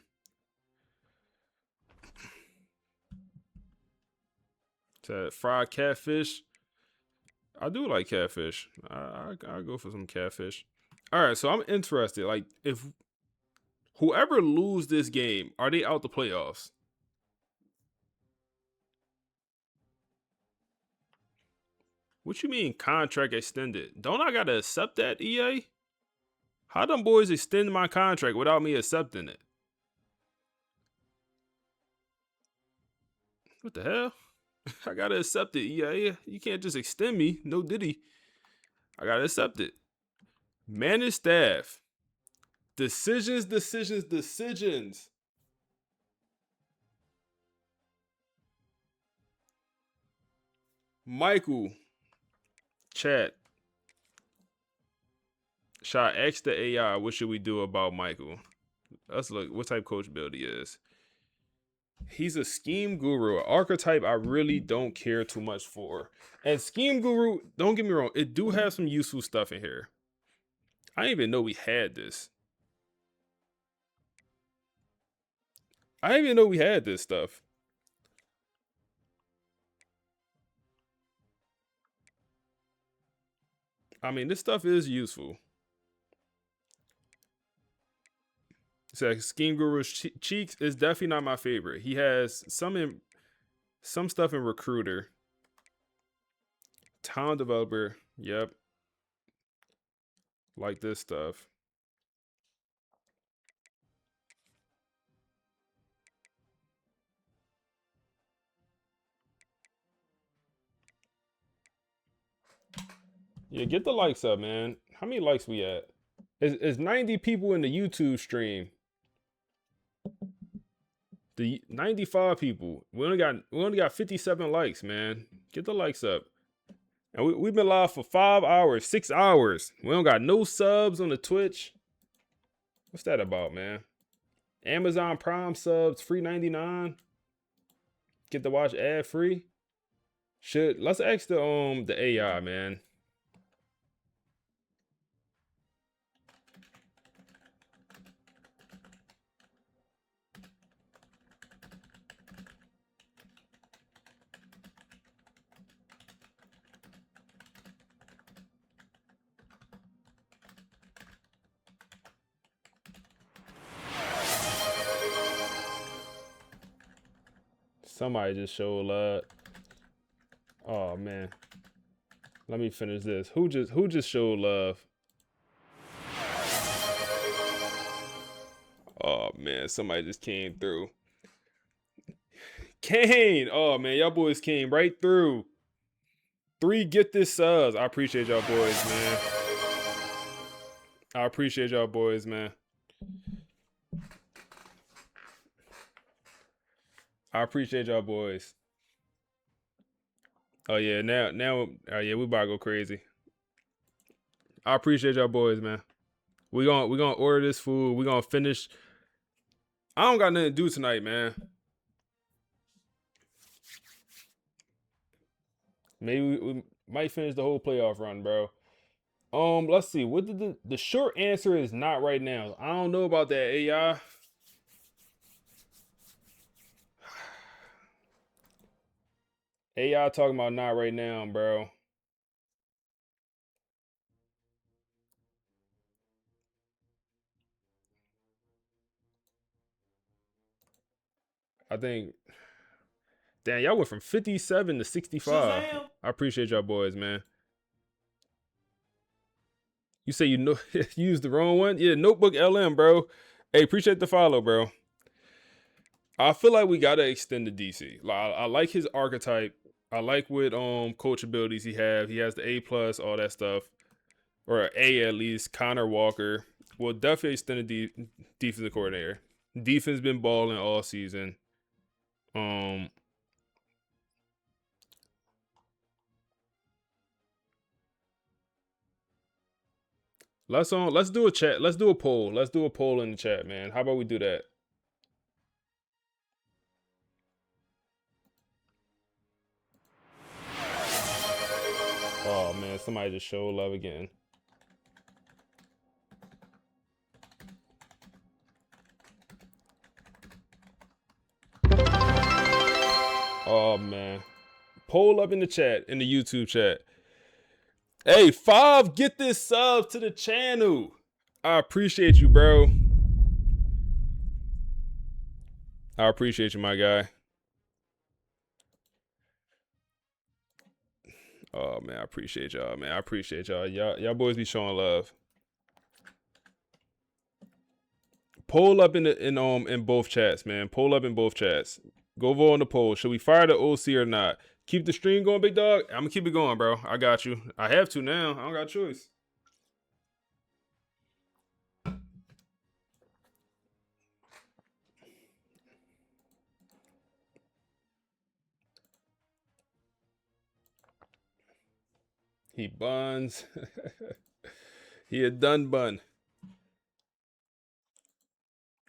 To fried catfish. I do like catfish. I go for some catfish. All right, so I'm interested. Like, if whoever lose this game, are they out the playoffs? What you mean contract extended? Don't I gotta accept that, EA? How them boys extend my contract without me accepting it? What the hell? I gotta accept it, EA. You can't just extend me. No diddy. I gotta accept it. Manage staff. Decisions. Michael. Chat. Shot X the AI. What should we do about Michael? Let's look what type coach build he is. He's a scheme guru, an archetype I really don't care too much for. And scheme guru, don't get me wrong, it do have some useful stuff in here. I didn't even know we had this. I didn't even know we had this stuff. I mean, this stuff is useful. So Scheme Guru's Cheeks is definitely not my favorite. He has some stuff in Recruiter. Talent Developer, yep. Like this stuff. Yeah, get the likes up, man. How many likes we at? It's 90 people in the YouTube stream. The 95 people. We only got 57 likes, man. Get the likes up. And we've been live for 5 hours, 6 hours. We don't got no subs on the Twitch. What's that about, man? Amazon Prime subs, free 99. Get to watch ad free. Let's ask the AI, man. Somebody just showed love. Oh man. Let me finish this. Who just showed love? Oh man, somebody just came through. Kane! Oh man, y'all boys came right through. 3 get this subs. I appreciate y'all boys, man. I appreciate y'all boys, man. I appreciate y'all boys. Oh yeah, now oh yeah, we about to go crazy. I appreciate y'all boys, man. We gonna order this food. We gonna finish. I don't got nothing to do tonight, man. Maybe we might finish the whole playoff run, bro. Let's see. What did the short answer is not right now. I don't know about that AI. AI talking about not right now, bro. I think. Damn, y'all went from 57 to 65. Shazam! I appreciate y'all boys, man. You say you know you used the wrong one? Yeah, Notebook LM, bro. Hey, appreciate the follow, bro. I feel like we gotta extend the DC. I like his archetype. I like what coach abilities he have. He has the A+, all that stuff. Or an A at least. Connor Walker. We'll definitely extend the defensive coordinator. Defense been balling all season. Let's do a chat. Let's do a poll. Let's do a poll in the chat, man. How about we do that? Oh man, somebody just showed love again. Oh man. Poll up in the chat, in the YouTube chat. Hey, 5, get this sub to the channel. I appreciate you, bro. I appreciate you, my guy. Oh man, I appreciate y'all, man. I appreciate y'all. Y'all boys be showing love. Poll up in both chats, man. Poll up in both chats. Go vote on the poll. Should we fire the OC or not? Keep the stream going, big dog. I'm gonna keep it going, bro. I got you. I have to now. I don't got a choice. He buns. He a done bun.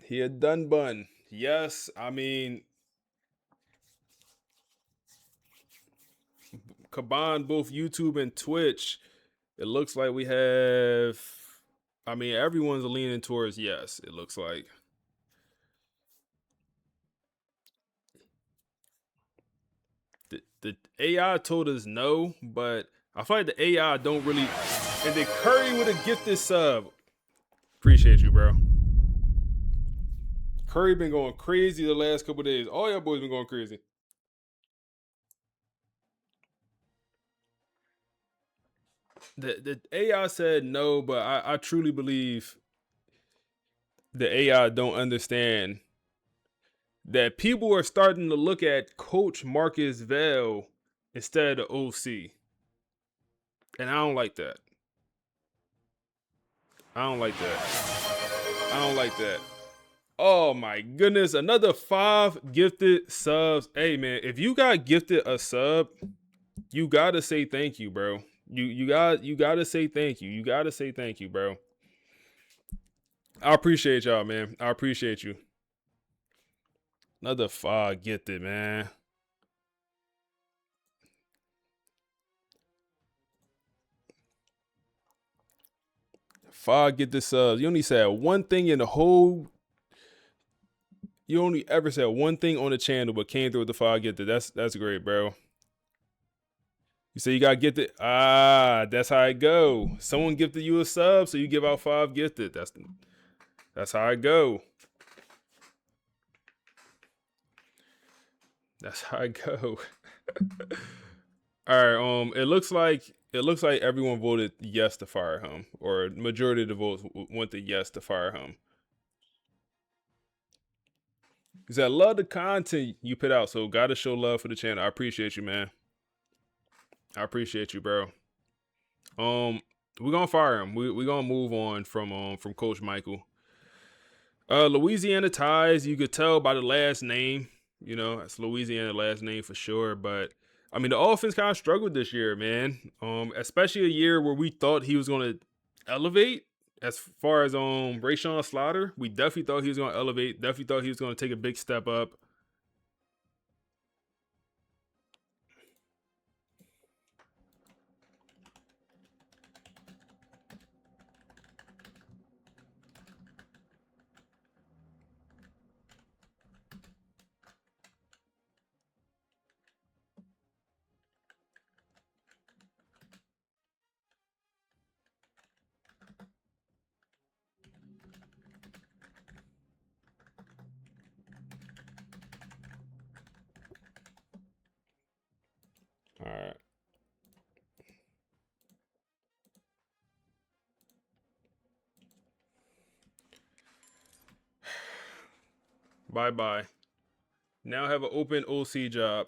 He a done bun. Yes, I mean, combine both YouTube and Twitch. It looks like we have. I mean, everyone's leaning towards yes. It looks like. The AI told us no, but I feel like the AI don't really. And then Curry with a gifted sub. Appreciate you, bro. Curry been going crazy the last couple days. All y'all boys been going crazy. The AI said no, but I truly believe the AI don't understand that people are starting to look at Coach Marcus Vail instead of OC. And I don't like that. I don't like that. Oh my goodness, another 5 gifted subs. Hey man, if you got gifted a sub, you gotta say thank you, bro. You gotta say thank you. You gotta say thank you, bro. I appreciate y'all, man. I appreciate you. Another 5 gifted, man. Get this subs. You only said one thing in the whole. You only ever said one thing on the channel, but came through with the 5 gifted. That's great, bro. You say you got gifted. That's how it go. Someone gifted you a sub, so you give out 5 gifted. That's how it go. That's how it go. All right. It looks like everyone voted yes to fire him, or majority of the votes went to yes to fire him. Because I love the content you put out, so gotta show love for the channel. I appreciate you, man. I appreciate you, bro. We're gonna fire him. We're gonna move on from Coach Michael. Louisiana ties, you could tell by the last name. You know, it's Louisiana last name for sure. But I mean, the offense kind of struggled this year, man. Especially a year where we thought he was gonna elevate. As far as Rayshawn Slaughter, we definitely thought he was gonna elevate. Definitely thought he was gonna take a big step up. All right. Bye-bye. Now have an open OC job.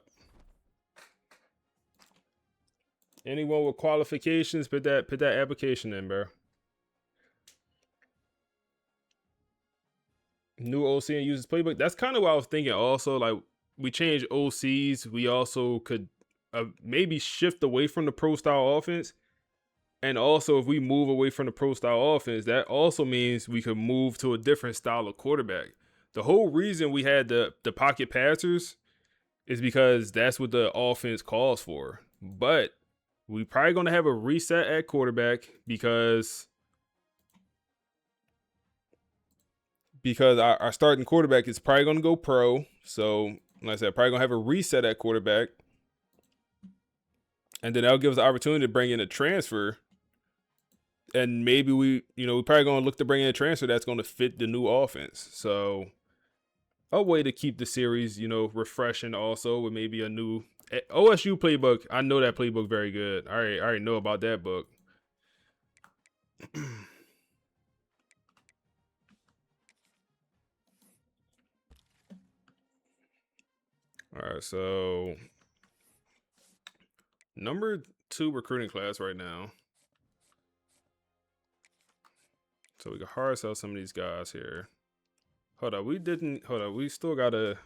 Anyone with qualifications, put that application in, bro. New OC and uses Playbook. That's kind of what I was thinking also. Like, we changed OCs. We also could maybe shift away from the pro style offense. And also, if we move away from the pro style offense, that also means we could move to a different style of quarterback. The whole reason we had the pocket passers is because that's what the offense calls for. But we probably going to have a reset at quarterback because our starting quarterback is probably going to go pro. So, like I said, probably going to have a reset at quarterback. And then that'll give us the opportunity to bring in a transfer. And maybe we're probably going to look to bring in a transfer that's going to fit the new offense. So, a way to keep the series, refreshing also with maybe a new OSU playbook. I know that playbook very good. I already know about that book. All right, so number 2 recruiting class right now. So we can hard sell some of these guys here. Hold up, we still gotta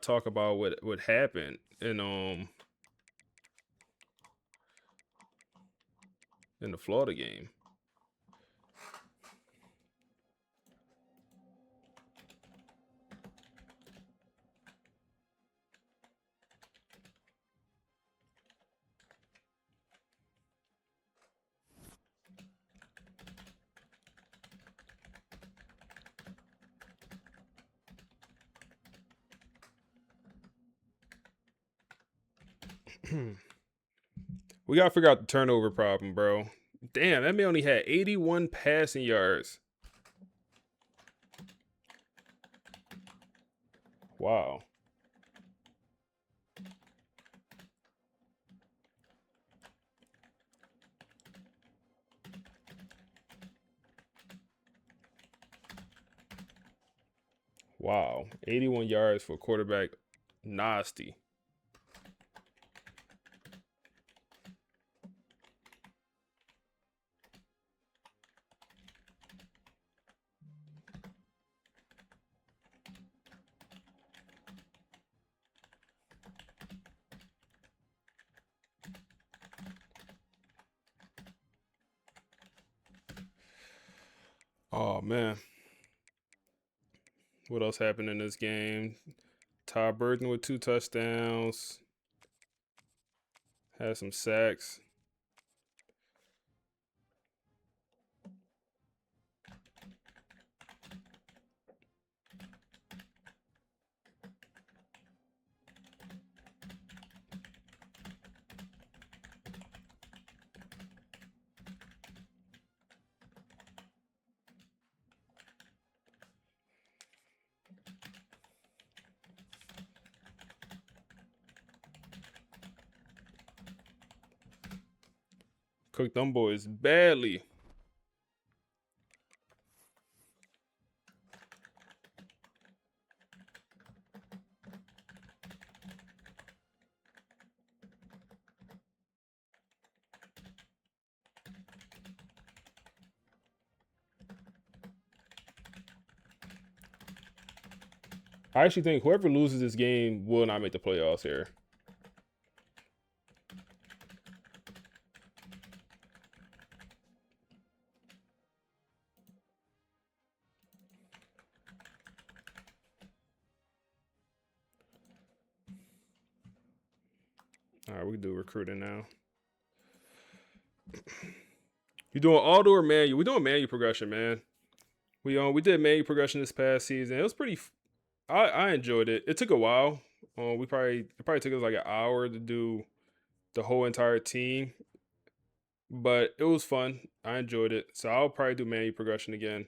talk about what happened in the Florida game. We got to figure out the turnover problem, bro. Damn, that man only had 81 passing yards. Wow. Wow. 81 yards for quarterback. Nasty. Oh, man. What else happened in this game? Ty Burton with 2 touchdowns. Had some sacks. Cooked them boys badly. I actually think whoever loses this game will not make the playoffs here. All right, we can do recruiting now. You doing auto or manual? We doing manual progression, man. We did manual progression this past season. It was pretty. I enjoyed it. It took a while. It probably took us like an hour to do the whole entire team, but it was fun. I enjoyed it, so I'll probably do manual progression again.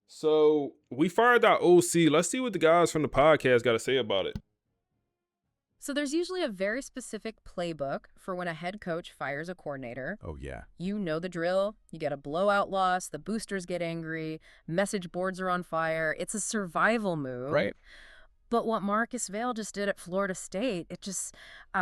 So we fired out OC. Let's see what the guys from the podcast got to say about it. So there's usually a very specific playbook for when a head coach fires a coordinator. Oh, yeah. You know the drill. You get a blowout loss. The boosters get angry. Message boards are on fire. It's a survival move. Right. But what Marcus Vail just did at Florida State, it just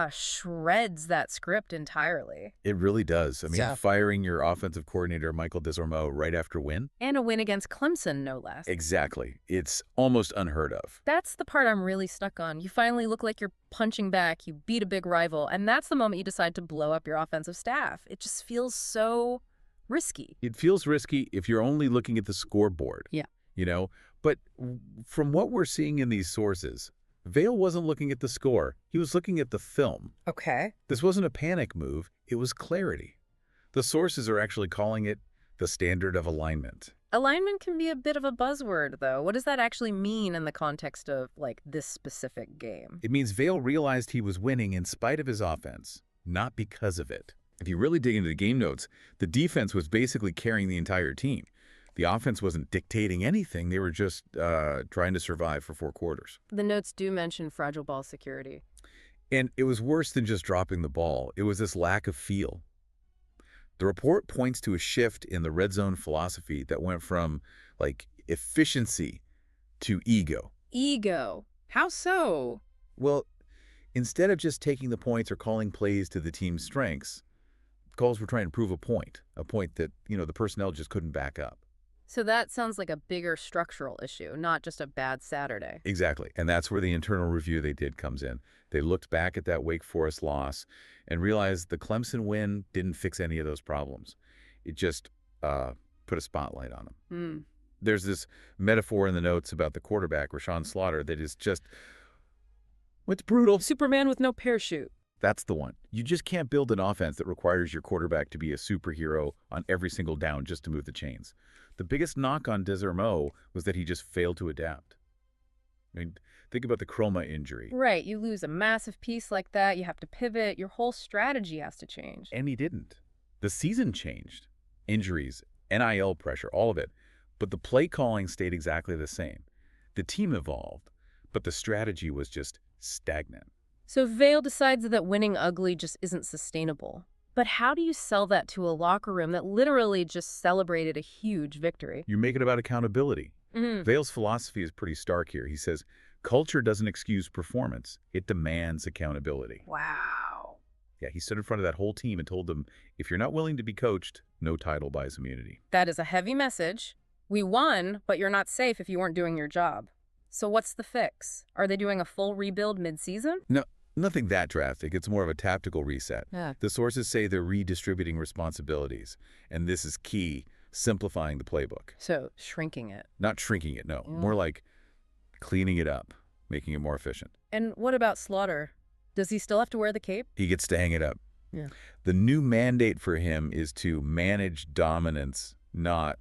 shreds that script entirely. It really does. I mean, Yeah. firing your offensive coordinator, Michael Desormeaux, right after win? And a win against Clemson, no less. Exactly. It's almost unheard of. That's the part I'm really stuck on. You finally look like you're punching back. You beat a big rival. And that's the moment you decide to blow up your offensive staff. It just feels so risky. It feels risky if you're only looking at the scoreboard. Yeah. You know, but from what we're seeing in these sources, Vail wasn't looking at the score. He was looking at the film. Okay. This wasn't a panic move. It was clarity. The sources are actually calling it the standard of alignment. Alignment can be a bit of a buzzword, though. What does that actually mean in the context of, like, this specific game? It means Vail realized he was winning in spite of his offense, not because of it. If you really dig into the game notes, the defense was basically carrying the entire team. The offense wasn't dictating anything. They were just trying to survive for 4 quarters. The notes do mention fragile ball security. And it was worse than just dropping the ball. It was this lack of feel. The report points to a shift in the red zone philosophy that went from, like, efficiency to ego. Ego? How so? Well, instead of just taking the points or calling plays to the team's strengths, calls were trying to prove a point that, the personnel just couldn't back up. So that sounds like a bigger structural issue, not just a bad Saturday. Exactly. And that's where the internal review they did comes in. They looked back at that Wake Forest loss and realized the Clemson win didn't fix any of those problems. It just put a spotlight on them. There's this metaphor in the notes about the quarterback, Rashawn Slaughter, that is just, it's brutal. Superman with no parachute. That's the one. You just can't build an offense that requires your quarterback to be a superhero on every single down just to move the chains. The biggest knock on Desormeaux was that he just failed to adapt. I mean, Think about the Chroma injury. Right. You lose a massive piece like that. You have to pivot. Your whole strategy has to change. And he didn't. The season changed. Injuries, NIL pressure, all of it. But the play calling stayed exactly the same. The team evolved, but the strategy was just stagnant. So Vale decides that winning ugly just isn't sustainable. But how do you sell that to a locker room that literally just celebrated a huge victory? You make it about accountability. Mm-hmm. Vale's philosophy is pretty stark here. He says, culture doesn't excuse performance. It demands accountability. Wow. Yeah, he stood in front of that whole team and told them, if you're not willing to be coached, no title buys immunity. That is a heavy message. We won, but you're not safe if you weren't doing your job. So what's the fix? Are they doing a full rebuild mid-season? No, nothing that drastic. It's more of a tactical reset. Yeah. The sources say they're redistributing responsibilities, and this is key, simplifying the playbook. So shrinking it. Not shrinking it, no. Yeah. More like cleaning it up, making it more efficient. And what about Slaughter? Does he still have to wear the cape? He gets to hang it up. Yeah. The new mandate for him is to manage dominance, not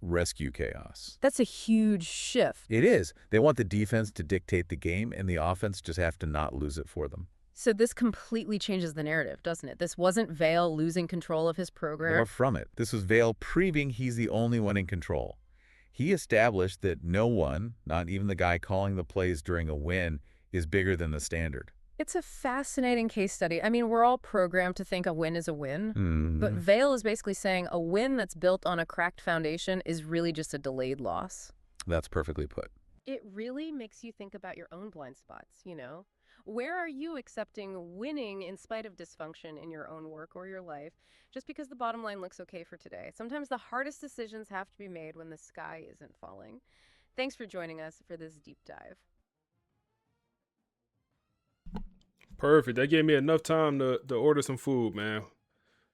rescue chaos. That's a huge shift. It is. They want the defense to dictate the game, and the offense just have to not lose it for them. So this completely changes the narrative, doesn't it? This wasn't Vale losing control of his program. Far from it. This was Vale proving he's the only one in control. He established that no one, not even the guy calling the plays during a win, is bigger than the standard. It's a fascinating case study. I mean, we're all programmed to think a win is a win, but Mm-hmm. Vale is basically saying a win that's built on a cracked foundation is really just a delayed loss. That's perfectly put. It really makes you think about your own blind spots, you know? Where are you accepting winning in spite of dysfunction in your own work or your life, just because the bottom line looks okay for today? Sometimes the hardest decisions have to be made when the sky isn't falling. Thanks for joining us for this deep dive. Perfect. That gave me enough time to order some food, man.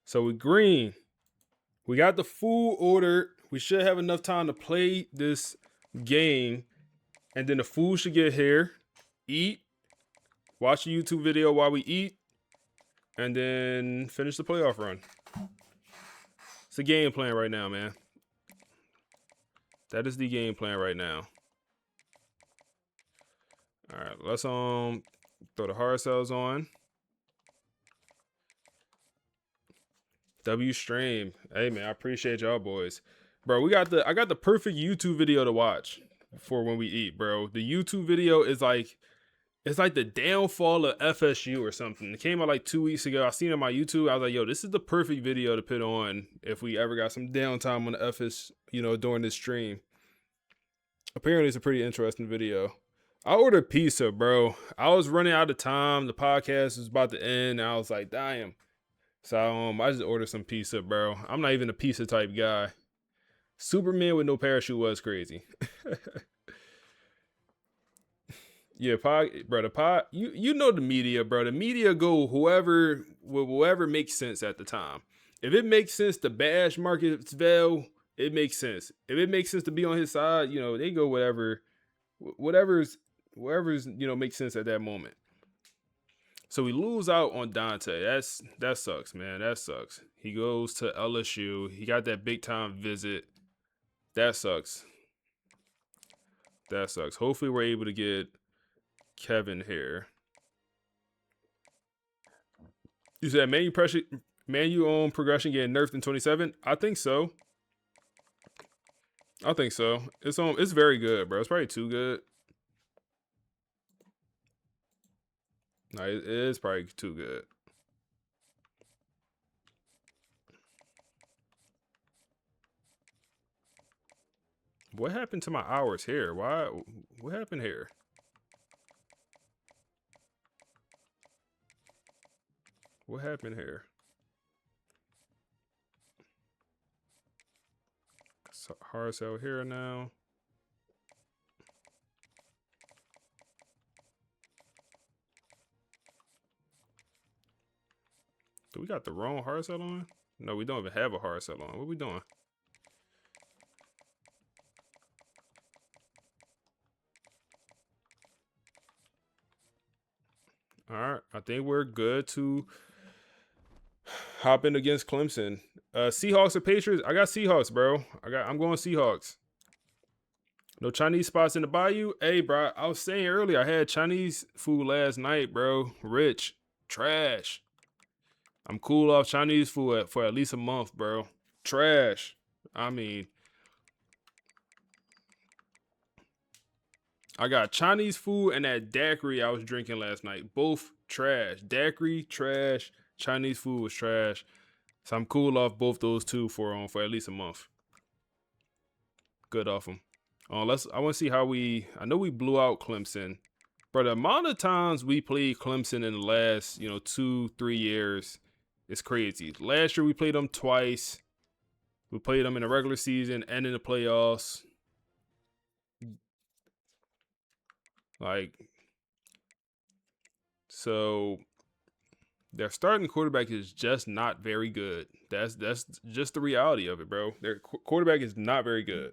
So with green, we got the food ordered. We should have enough time to play this game. And then the food should get here. Eat. Watch a YouTube video while we eat. And then finish the playoff run. It's the game plan right now, man. That is the game plan right now. All right, let's throw the hard cells on. W stream. Hey man, I appreciate y'all boys. Bro, I got the perfect YouTube video to watch for when we eat, bro. The YouTube video is like, it's like the downfall of FSU or something. It came out like 2 weeks ago. I seen it on my YouTube. I was like, yo, this is the perfect video to put on if we ever got some downtime on the FS, during this stream. Apparently it's a pretty interesting video. I ordered pizza, bro. I was running out of time. The podcast was about to end. And I was like, damn. So I just ordered some pizza, bro. I'm not even a pizza type guy. Superman with no parachute was crazy. Yeah, you know the media, bro. The media go whoever makes sense at the time. If it makes sense to bash Marcus Vale, it makes sense. If it makes sense to be on his side, they go whatever's makes sense at that moment. So we lose out on Dante. That sucks, man. That sucks. He goes to LSU. He got that big time visit. That sucks. That sucks. Hopefully we're able to get Kevin here. You said manu on progression getting nerfed in 27? I think so. It's very good, bro. It's probably too good. No, it is probably too good. What happened to my hours here? What happened here? What happened here? So hard sell here now. Do we got the wrong hard sell on? No, we don't even have a hard sell on. What are we doing? All right, I think we're good to hop in against Clemson. Seahawks or Patriots? I got Seahawks, bro. I'm going Seahawks. No Chinese spots in the bayou? Hey, bro, I was saying earlier, I had Chinese food last night, bro. Rich. Trash. I'm cool off Chinese food for at least a month, bro. Trash. I mean, I got Chinese food and that daiquiri I was drinking last night. Both trash. Daiquiri, trash. Chinese food was trash. So I'm cool off both those two for at least a month. Good off them. I want to see how I know we blew out Clemson, but the amount of times we played Clemson in the last, 2-3 years is crazy. Last year we played them twice. We played them in the regular season and in the playoffs. So their starting quarterback is just not very good. That's just the reality of it, bro. Their quarterback is not very good.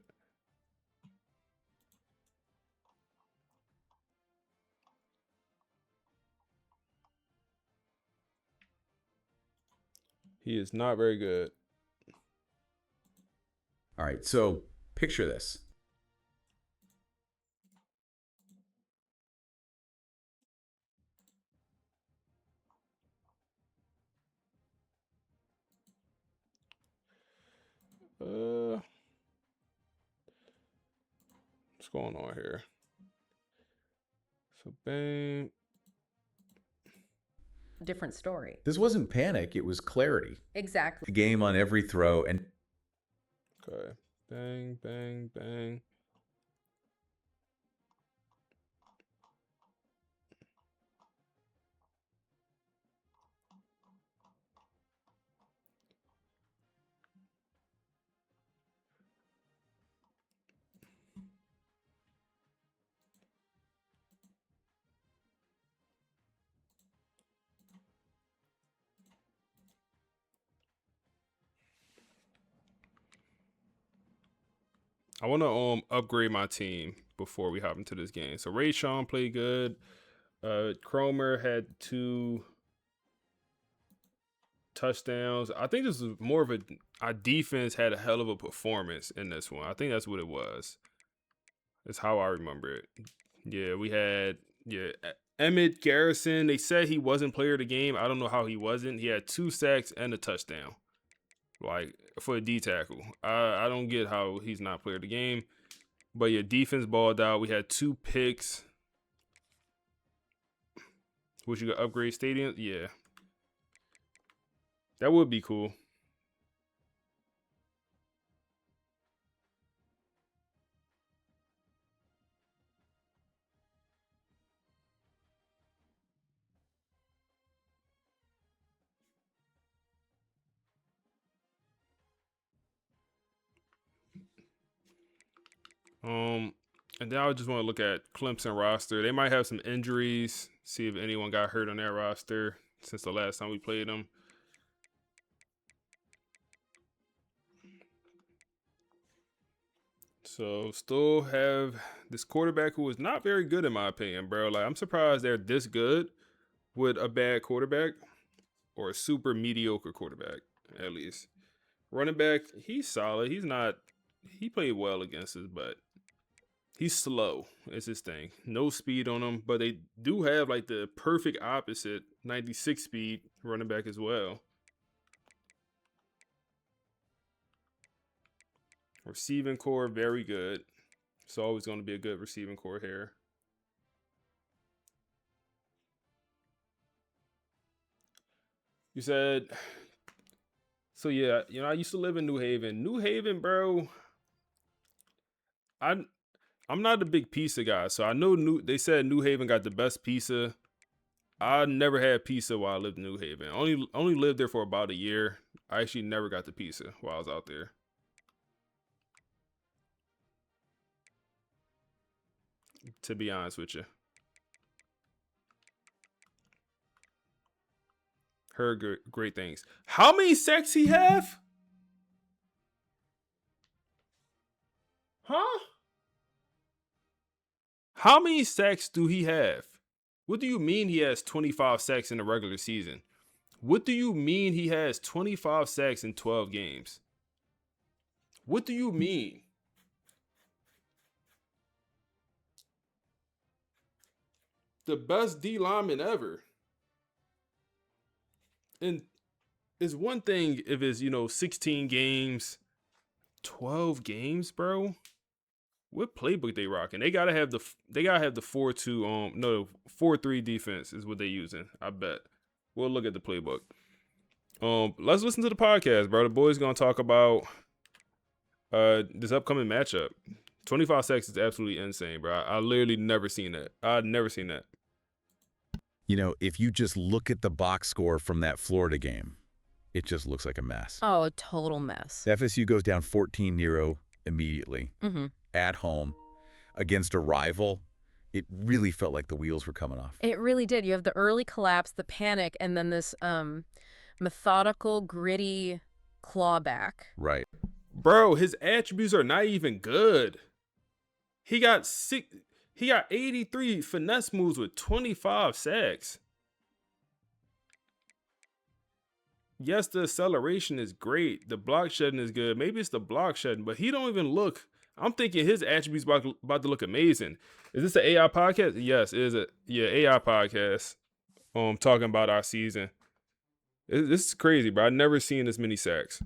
He is not very good. All right, so picture this. What's going on here? So bang. Different story. This wasn't panic, it was clarity. Exactly. The game on every throw and Okay. Bang, bang, bang. I want to upgrade my team before we hop into this game. So Ray Sean played good. Cromer had 2 touchdowns. I think this was more of our defense had a hell of a performance in this one. I think that's what it was. That's how I remember it. Yeah, we had Emmett Garrison. They said he wasn't player of the game. I don't know how he wasn't. He had 2 sacks and a touchdown. Like for a D tackle. I don't get how he's not player of the game. But yeah, defense balled out. We had 2 picks. Would you go upgrade stadium? Yeah. That would be cool. And then I just want to look at Clemson roster. They might have some injuries. See if anyone got hurt on their roster since the last time we played them. So still have this quarterback who is not very good in my opinion, bro. Like I'm surprised they're this good with a bad quarterback or a super mediocre quarterback, at least. Running back, he's solid. He played well against us, but he's slow. It's his thing. No speed on him, but they do have like the perfect opposite 96 speed running back as well. Receiving core, very good. It's always going to be a good receiving core here. You said, so yeah, I used to live in New Haven. New Haven, bro, I'm not a big pizza guy, so I know they said New Haven got the best pizza. I never had pizza while I lived in New Haven. Only lived there for about a year. I actually never got the pizza while I was out there. To be honest with you. Heard great things. How many sacks he have? Huh? How many sacks do he have? What do you mean he has 25 sacks in the regular season? What do you mean he has 25 sacks in 12 games? What do you mean? the best D lineman ever. And it's one thing if it's, 16 games, 12 games, bro. What playbook they rocking? They gotta have the 4-2 4-3 defense is what they using. I bet. We'll look at the playbook. Let's listen to the podcast, bro. The boys gonna talk about this upcoming matchup. 25 sacks is absolutely insane, bro. I literally never seen that. I'd never seen that. If you just look at the box score from that Florida game, it just looks like a mess. Oh, a total mess. FSU goes down 14-0 immediately at home against a rival. It really felt like the wheels were coming off. It really did. You have the early collapse, the panic, and then this methodical, gritty clawback. Right. Bro, his attributes are not even good. He got 83 finesse moves with 25 sacks. Yes, the acceleration is great. The block shedding is good. Maybe it's the block shedding, but he don't even look. I'm thinking his attributes about to look amazing. Is this an AI podcast? Yes, it is AI podcast. Talking about our season. This is crazy, bro. I've never seen this many sacks.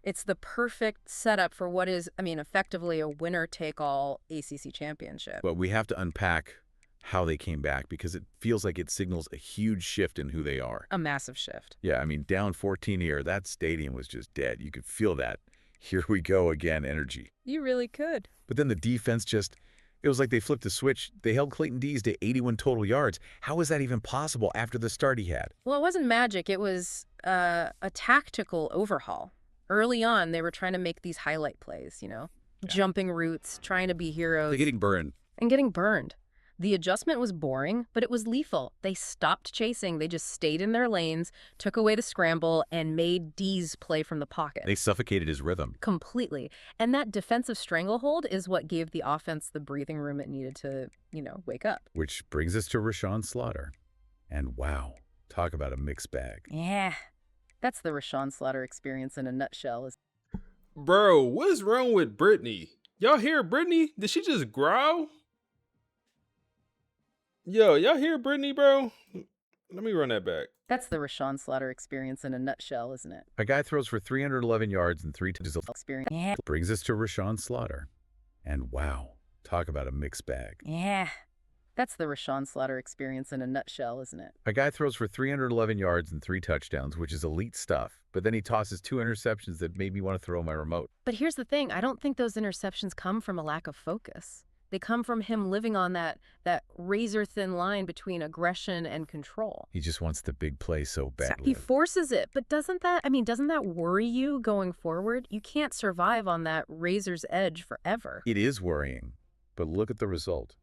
It's the perfect setup for what is, effectively a winner-take-all ACC championship. But we have to unpack how they came back because it feels like it signals a huge shift in who they are. A massive shift. Yeah, down 14 here, that stadium was just dead. You could feel that. Here we go again energy. You really could. But then the defense it was like they flipped a switch. They held Clayton Dees to 81 total yards. How is that even possible after the start he had? Well, it wasn't magic. It was a tactical overhaul. Early on, they were trying to make these highlight plays, jumping routes, trying to be heroes. They're getting burned. And getting burned. The adjustment was boring, but it was lethal. They stopped chasing. They just stayed in their lanes, took away the scramble, and made D's play from the pocket. They suffocated his rhythm. Completely. And that defensive stranglehold is what gave the offense the breathing room it needed to, wake up. Which brings us to Rashawn Slaughter. And wow, talk about a mixed bag. Yeah. That's the Rashawn Slaughter experience in a nutshell. Bro, what's wrong with Brittany? Y'all hear Brittany? Did she just growl? Yo, y'all hear Brittany, bro? Let me run that back. That's the Rashawn Slaughter experience in a nutshell, isn't it? A guy throws for 311 yards and 3 touchdowns. Experience. Yeah. Brings us to Rashawn Slaughter. And wow, talk about a mixed bag. Yeah. That's the Rashawn Slaughter experience in a nutshell, isn't it? A guy throws for 311 yards and 3 touchdowns, which is elite stuff. But then he tosses 2 interceptions that made me want to throw my remote. But here's the thing. I don't think those interceptions come from a lack of focus. They come from him living on that razor-thin line between aggression and control. He just wants the big play so badly. He forces it, but doesn't that worry you going forward? You can't survive on that razor's edge forever. It is worrying, but look at the result.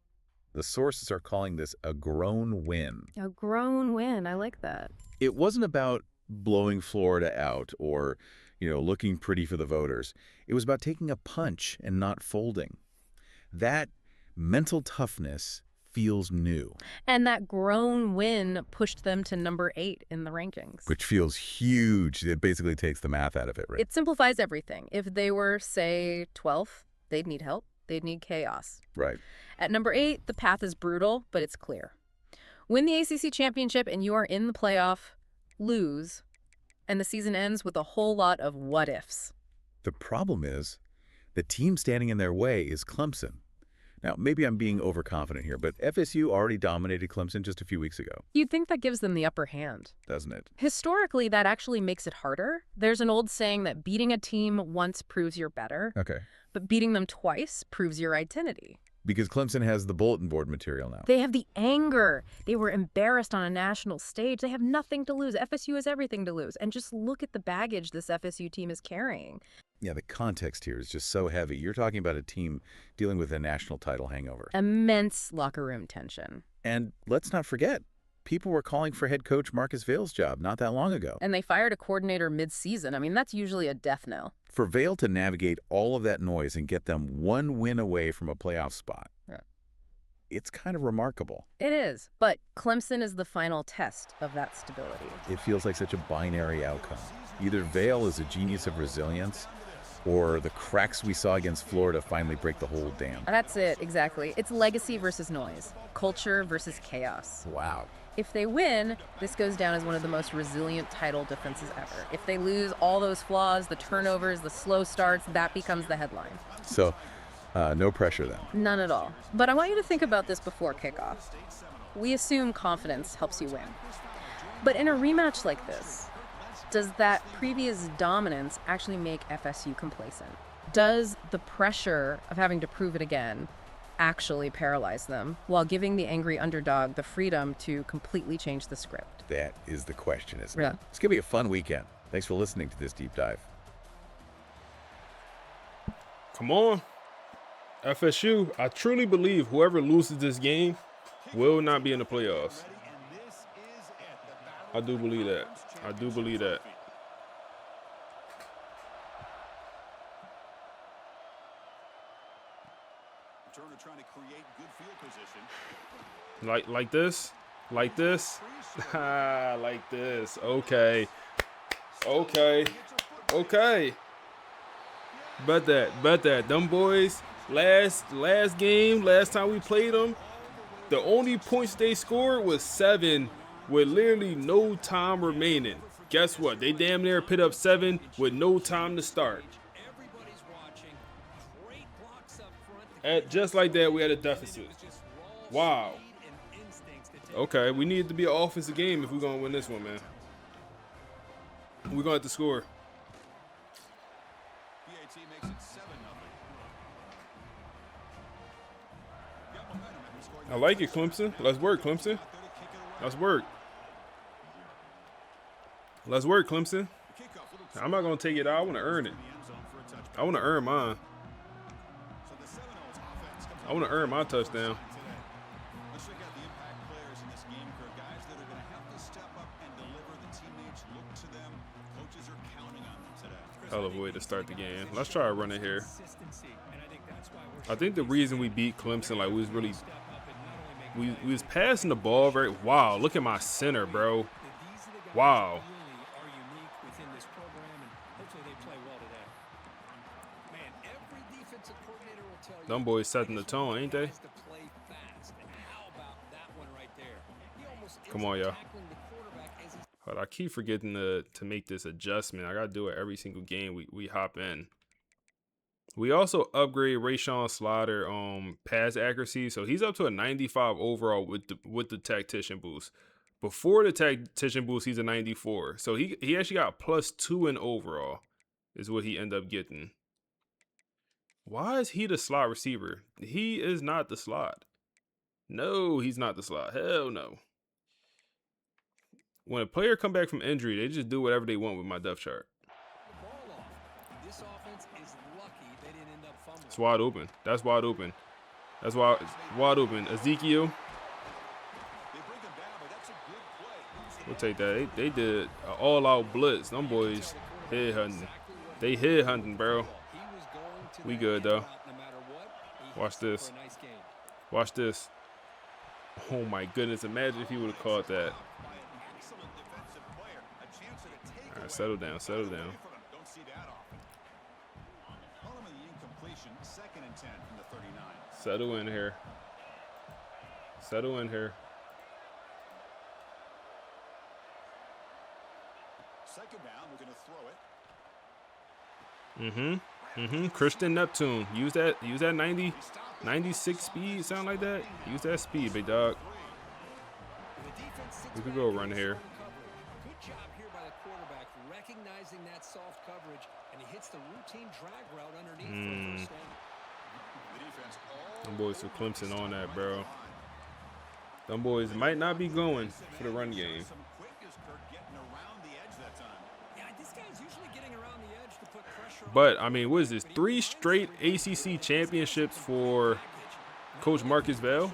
The sources are calling this a grown win. A grown win. I like that. It wasn't about blowing Florida out or, looking pretty for the voters. It was about taking a punch and not folding. That mental toughness feels new. And that grown win pushed them to number 8 in the rankings. Which feels huge. It basically takes the math out of it, right? It simplifies everything. If they were, say, 12th, they'd need help. They'd need chaos. Right. At number 8, the path is brutal, but it's clear. Win the ACC Championship and you are in the playoff. Lose. And the season ends with a whole lot of what-ifs. The problem is, the team standing in their way is Clemson. Now, maybe I'm being overconfident here, but FSU already dominated Clemson just a few weeks ago. You'd think that gives them the upper hand. Doesn't it? Historically, that actually makes it harder. There's an old saying that beating a team once proves you're better. Okay. But beating them twice proves your identity. Because Clemson has the bulletin board material now. They have the anger. They were embarrassed on a national stage. They have nothing to lose. FSU has everything to lose. And just look at the baggage this FSU team is carrying. Yeah, the context here is just so heavy. You're talking about a team dealing with a national title hangover. Immense locker room tension. And let's not forget, people were calling for head coach Marcus Vail's job not that long ago. And they fired a coordinator mid-season. That's usually a death knell. For Vail to navigate all of that noise and get them one win away from a playoff spot, it's kind of remarkable. It is, but Clemson is the final test of that stability. It feels like such a binary outcome. Either Vail is a genius of resilience, or the cracks we saw against Florida finally break the whole dam? That's it, exactly. It's legacy versus noise, culture versus chaos. Wow. If they win, this goes down as one of the most resilient title defenses ever. If they lose, all those flaws, the turnovers, the slow starts, that becomes the headline. So, no pressure then? None at all. But I want you to think about this before kickoff. We assume confidence helps you win. But in a rematch like this, does that previous dominance actually make FSU complacent? Does the pressure of having to prove it again actually paralyze them while giving the angry underdog the freedom to completely change the script? That is the question, isn't it? Yeah. It's going to be a fun weekend. Thanks for listening to this deep dive. Come on. FSU, I truly believe whoever loses this game will not be in the playoffs. I do believe that. I do believe that. Turner trying to create good field position. Like this? Like this? Like this. Okay. Okay. Okay. Bet that. Them boys, last game, last time we played them, the only points they scored was 7 with literally no time remaining. Guess what? They damn near put up 7 with no time to start. Just like that, we had a deficit. Wow. Okay, we need it to be an offensive game if we're going to win this one, man. We're going to have to score. I like it, Clemson. Let's work, Clemson. Let's work. Let's work, Clemson. I'm not going to take it out. I want to earn it. I want to earn mine. I want to earn my touchdown. Let's check out the impact players in this game, Kirk. Guys that are going to have to step up and deliver. The teammates look to them. Coaches are counting on them today. Hell of a way to start the game. Let's try to run it here. I think the reason we beat Clemson, like, we was really, we was passing the ball very. Wow, look at my center, bro. Wow. Them boys setting the tone, ain't they? Come on, y'all. But I keep forgetting to make this adjustment. I gotta do it every single game we hop in. We also upgrade Rashawn Slaughter pass accuracy, so he's up to a 95 overall with the tactician boost. Before the tactician boost, he's a 94. So he actually got +2 in overall, is what he ended up getting. Why is he the slot receiver? He is not the slot. No, he's not the slot. Hell no. When a player come back from injury, they just do whatever they want with my depth chart. It's wide open. That's wide open. That's wide open. Ezekiel. We'll take that. They did an all-out blitz. Them boys head hunting. They head hunting, bro. We good though. Watch this. Watch this. Oh my goodness! Imagine if he would have caught that. All right, settle down. Settle down. Settle in here. Settle in here. Second down, we're going to throw it. Christian Neptune. Use that 96 speed, sound like that? Use that speed, big dog. We could go run here. Good job here by the quarterback, recognizing that soft coverage, and he hits the routine drag route underneath for first down. Them boys from Clemson on that, bro. Them boys might not be going for the run game. But, I mean, what is this? 3 straight ACC championships for Coach Marcus Bell?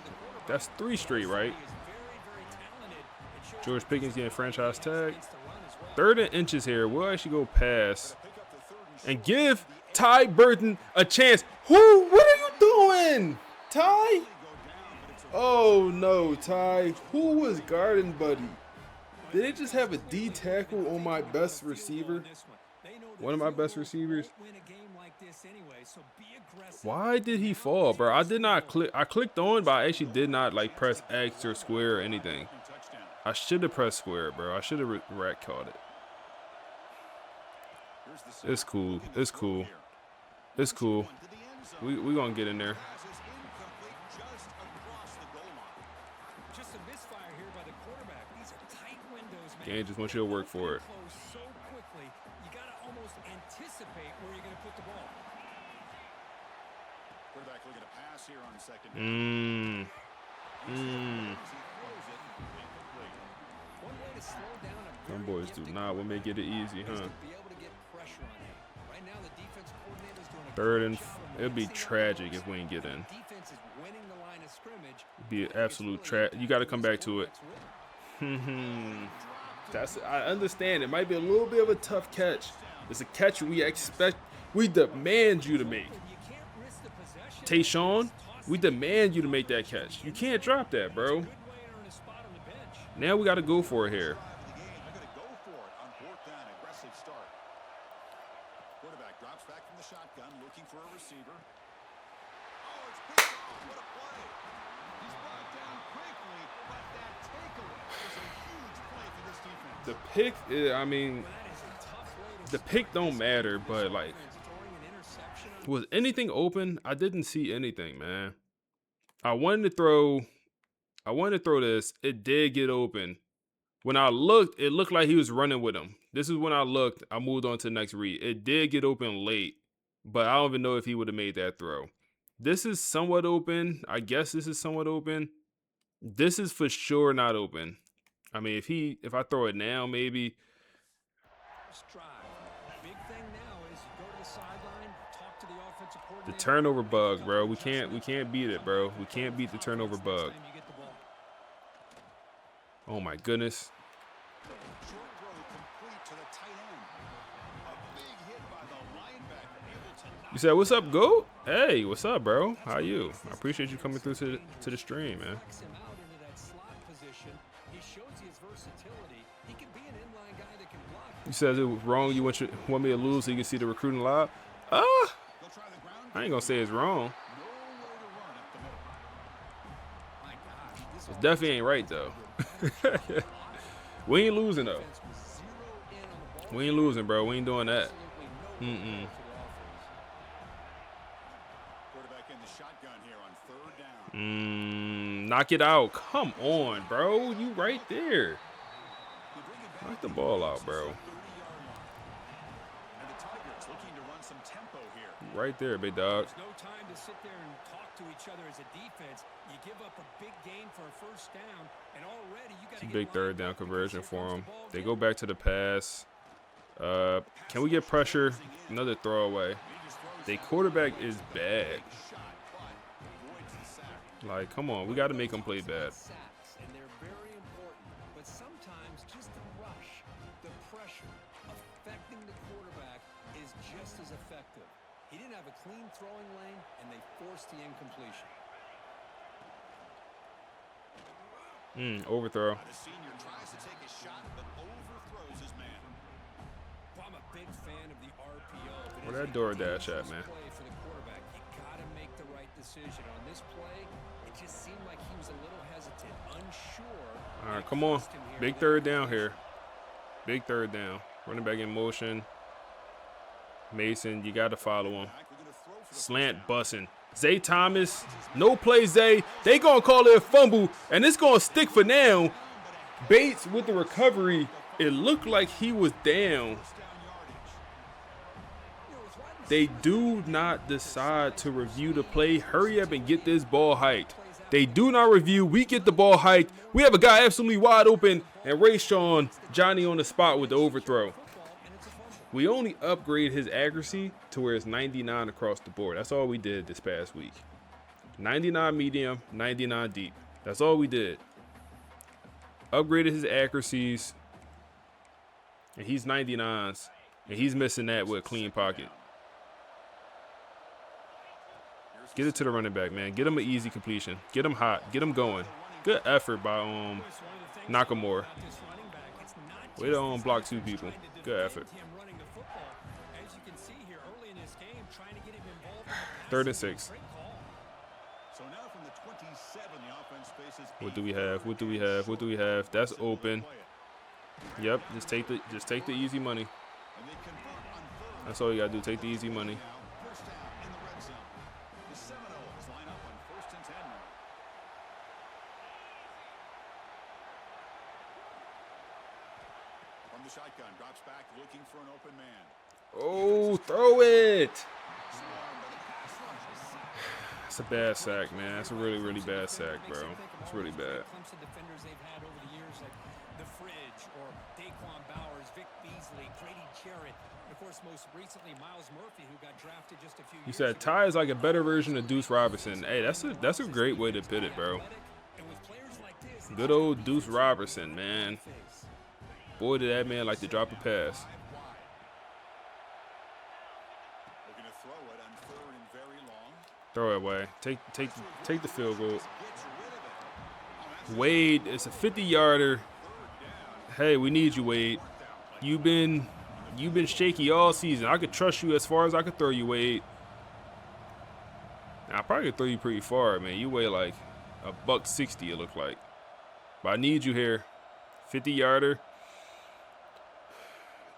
That's 3 straight, right? George Pickens getting franchise tag. 3rd and inches here. We'll actually go pass and give Ty Burton a chance. Who? What are you doing, Ty? Oh, no, Ty. Who was guarding Buddy? Did they just have a D tackle on my best receiver? One of my best receivers. Why did he fall, bro? I did not click. I clicked on, but I actually did not like press X or square or anything. I should have pressed square, bro. I should have rat caught it. It's cool. It's cool. It's cool. We gonna get in there. Game just wants you to work for it. Them boys do not want me to get it easy, huh? Third and it'd be tragic if we didn't get in. It'd be an absolute you got to come back to it. I understand. It might be a little bit of a tough catch. It's a catch we expect. We demand you to make. Tayshawn, we demand you to make that catch. You can't drop that, bro. Now we got to go for it here. Quarterback drops back from the shotgun, looking for a receiver. The pick, I mean, the pick don't matter, but like, was anything open? I didn't see anything, man. I wanted to throw this. It did get open. When I looked, it looked like he was running with him. This is when I looked. I moved on to the next read. It did get open late, but I don't even know if he would have made that throw. This is somewhat open. I guess this is somewhat open. This is for sure not open. I mean, if I throw it now, maybe. The turnover bug, bro. We can't beat it, bro. We can't beat the turnover bug. Oh my goodness. You said, "What's up, Goat? Hey, what's up, bro? How you? I appreciate you coming through to the stream, man." You said it was wrong. You want me to lose so you can see the recruiting live? I ain't gonna say it's wrong. It definitely ain't right though. We ain't losing though. We ain't losing, bro. We ain't doing that. Knock it out. Come on, bro. You right there. Knock the ball out, bro. Right there, big dog. There's no time to sit there and talk to each other as a defense. You give up a big gain for a first down, and already you got to get big third down conversion for them. They go back to the pass. Can we get pressure? Another throwaway. Their quarterback is bad. Like, come on, we got to make them play bad. And they're very important, but sometimes just the rush, the pressure, affecting the quarterback is just as effective. He didn't have a clean throwing lane, and they forced the incompletion. Overthrow. The senior tries to take a shot, but overthrows his man. Well, I'm a big fan of the RPO. Where that DoorDash at, man? For the quarterback, you gotta make the right decision on this play. It just seemed like he was a little hesitant, unsure. All right, come on. Big third down here. Big third down. Running back in motion. Mason, you got to follow him. Slant bussing. Zay Thomas, no play Zay. They going to call it a fumble, and it's going to stick for now. Bates with the recovery. It looked like he was down. They do not decide to review the play. Hurry up and get this ball hiked. They do not review. We get the ball hiked. We have a guy absolutely wide open, and Rayshawn, Johnny on the spot with the overthrow. We only upgrade his accuracy to where it's 99 across the board. That's all we did this past week. 99 medium, 99 deep. That's all we did. Upgraded his accuracies, and he's 99s, and he's missing that with a clean pocket. Get it to the running back, man. Get him an easy completion. Get him hot. Get him going. Good effort by Nakamura. Way to block two people. Good effort. As you can see here, early in this game, trying to get 3rd and 6. So now from the 27, the offense faces What do we have? What do we have? What do we have? That's open. Yep, just take the easy money. That's all you gotta do. Take the easy money. first down in the red zone. The Seminoles line up on 1st and 10 now. From the shotgun, drops back looking for an open man. Oh, throw it! That's a bad sack, man. That's a really, really bad sack, bro. It's really bad. Clemson defenders they've had over the years, like the Fridge or Daquan Bowers, Vic Beasley, Grady Jarrett, and of course, most recently Miles Murphy, who got drafted just a few You years said Ty is like a better version of Deuce Robertson. Hey, that's a great way to put it, bro. Good old Deuce Robertson, man. Boy, did that man like to drop a pass. Looking to throw it on 3rd and very long. Throw it away. Take the field goal. Wade, it's a 50-yarder. Hey, we need you, Wade. You've been shaky all season. I could trust you as far as I could throw you, Wade. Now, I probably could throw you pretty far, man. You weigh like $160, it looked like. But I need you here. 50-yarder.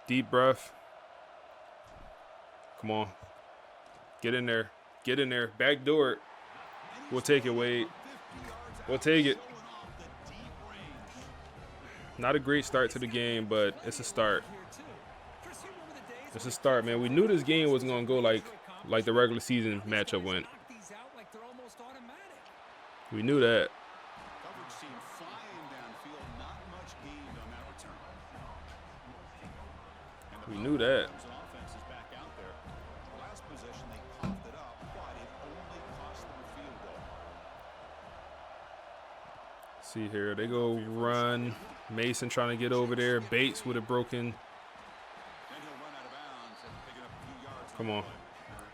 Deep breath. Come on. Get in there. Get in there. Backdoor it. We'll take it, Wade. We'll take it. Not a great start to the game, but it's a start. It's a start, man. We knew this game wasn't going to go like the regular season matchup went. We knew that. Coverage team flying downfield, not much gained on that return. We knew that. Offense is back out there. Last possession, they coughed it up, but it only cost them a field goal. See here, they go run. Mason trying to get over there. Bates with a broken. Come on,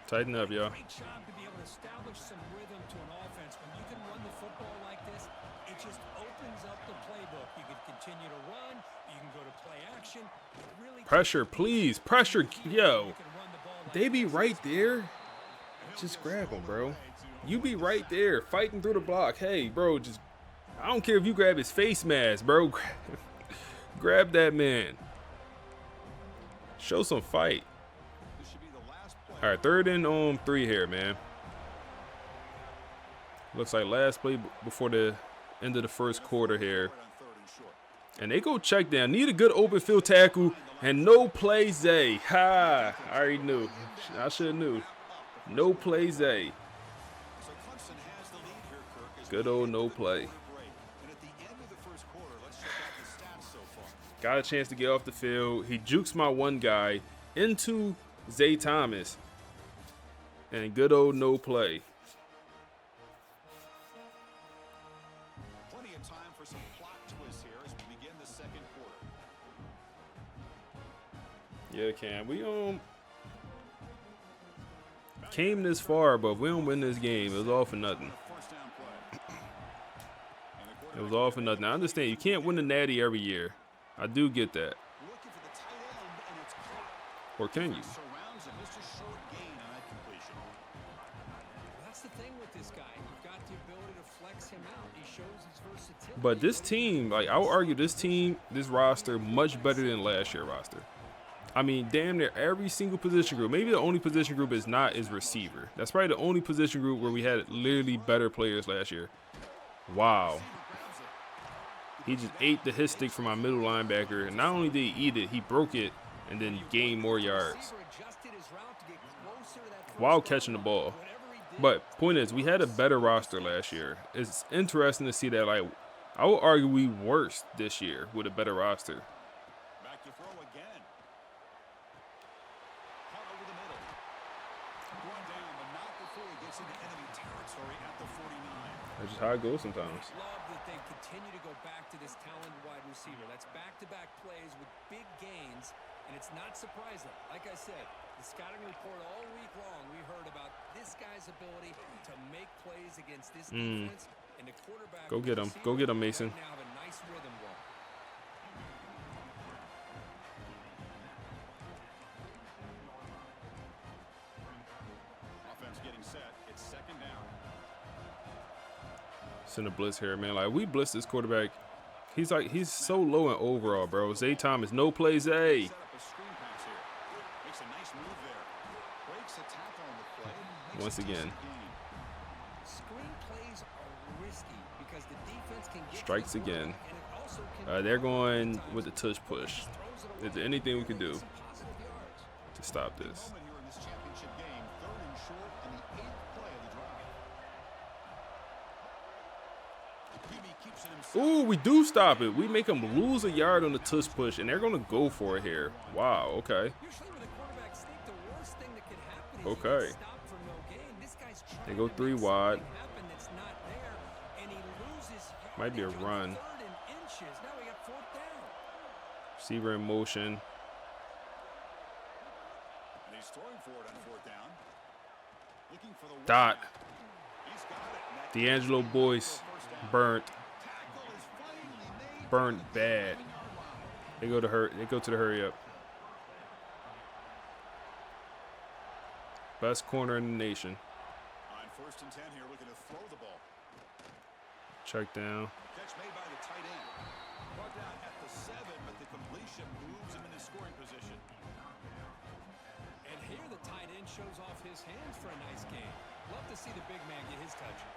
tighten up, y'all. Great job to be able to establish some rhythm to an offense. When you can run the football like this, it just opens up the playbook. You can continue to run. You can go to play action. Really Pressure, please. Pressure, yo. They be right there. Just grab them, bro. You be right there fighting through the block. Hey, bro, just I don't care if you grab his face mask, bro. Grab that man. Show some fight. All right, 3rd and 3 here, man. Looks like last play before the end of the first quarter here. And they go check down. Need a good open field tackle and no play Zay. Ha! I already knew. I should have knew. No play Zay. Good old no play. Got a chance to get off the field. He jukes my one guy into Zay Thomas. And good old no play. Plenty of time for some plot twists here as we begin the second quarter. Yeah, Cam. We came this far, but if we don't win this game, it was all for nothing. It was all for nothing. I understand you can't win the Natty every year. I do get that. Or can you? That's the thing with this guy. You've got the ability to flex him out. He shows his versatility. But this team, like I would argue this team, this roster, much better than last year's roster. I mean, damn near every single position group. Maybe the only position group is receiver. That's probably the only position group where we had literally better players last year. Wow. He just ate the hit stick from my middle linebacker. And not only did he eat it, he broke it and then gained more yards while catching the ball. But point is, we had a better roster last year. It's interesting to see that, like, I would argue we worse this year with a better roster. Back to throw again. Caught over the middle. Going down, but not before he gets into enemy territory at the 49. That's just how it goes sometimes. Love that they continue to go back to this talented wide receiver. That's back-to-back plays with big gains, and it's not surprising. Like I said, the scouting report all week long, we heard about this guy's ability to make plays against this defense, and the quarterback. Go get him. Go get him, Mason. Now have a nice rhythm going. Send a blitz here, man. Like, we blitz this quarterback. He's so low in overall, bro. Zay Thomas, no play Zay. Once again. Strikes again. They're going with the tush push. Is there anything we can do to stop this? Ooh, we do stop it. We make them lose a yard on the tush push, and they're going to go for it here. Wow, okay. Okay. They go 3 wide. Might be a run. Receiver in motion. Dot. D'Angelo Boyce burnt. Burnt bad. They go to the hurry up. Best corner in the nation. On 1st and 10 here, looking to throw the ball. Check down. Catch made by the tight end. Brought down at the 7, but the completion moves him into scoring position. And here the tight end shows off his hands for a nice game. Love to see the big man get his touches.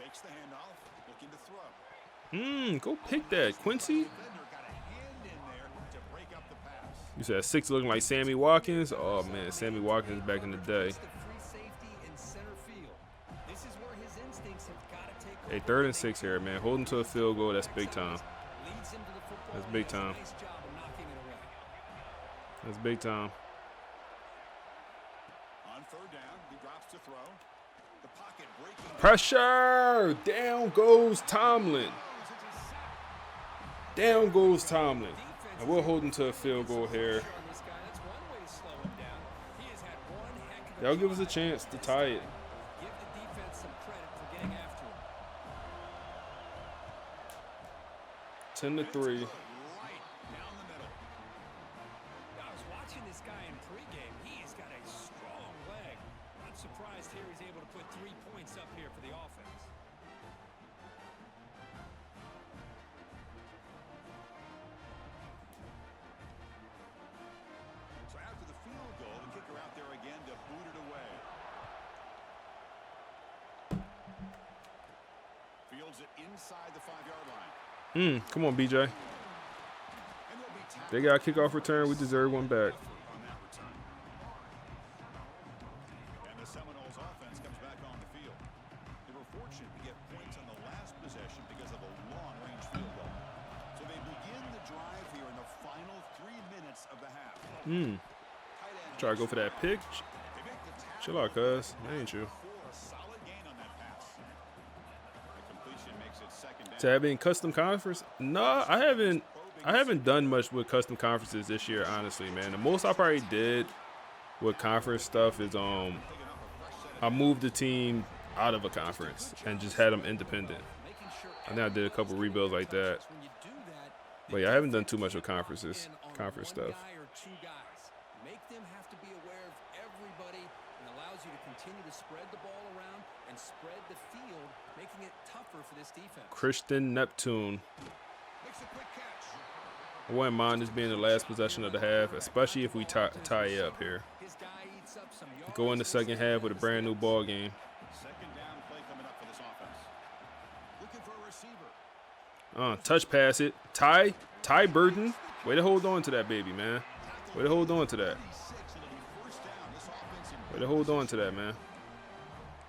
Takes the handoff, looking to throw. Go pick that, Quincy. You said 6 looking like Sammy Watkins? Oh, man, Sammy Watkins back in the day. Hey, 3rd and 6 here, man. Holding to a field goal, that's big time. That's big time. That's big time. On 3rd down, he drops to throw. The pocket breaking. Pressure! Down goes Tomlin. Down goes Tomlin. And we're holding to a field goal here. That'll give us a chance to tie it. 10-3. Inside the 5-yard line. Come on, BJ. They got a kickoff return. We deserve one back. And the Seminoles offense comes back on the field. They were fortunate to get points on the last possession because of a long-range field goal. So they begin the drive here in the final 3 minutes of the half. Try to go for that pick. Chill out, cuz. That ain't you. To have any custom conference? No, I haven't done much with custom conferences this year, honestly, man. The most I probably did with conference stuff is I moved the team out of a conference and just had them independent. I think I did a couple rebuilds like that. But yeah, I haven't done too much with conference stuff. Make them have to be aware of everybody and allows you to continue to spread the ball around and spread the field, making it tougher for this defense. Christian Neptune. I wouldn't mind this being the last possession of the half, especially if we tie up here. Go in the second half with a brand new ball game. Second down play coming up for this offense. Looking for a receiver. Touch pass it. Ty Burton. Way to hold on to that baby, man. Way to hold on to that. Way to hold on to that, man.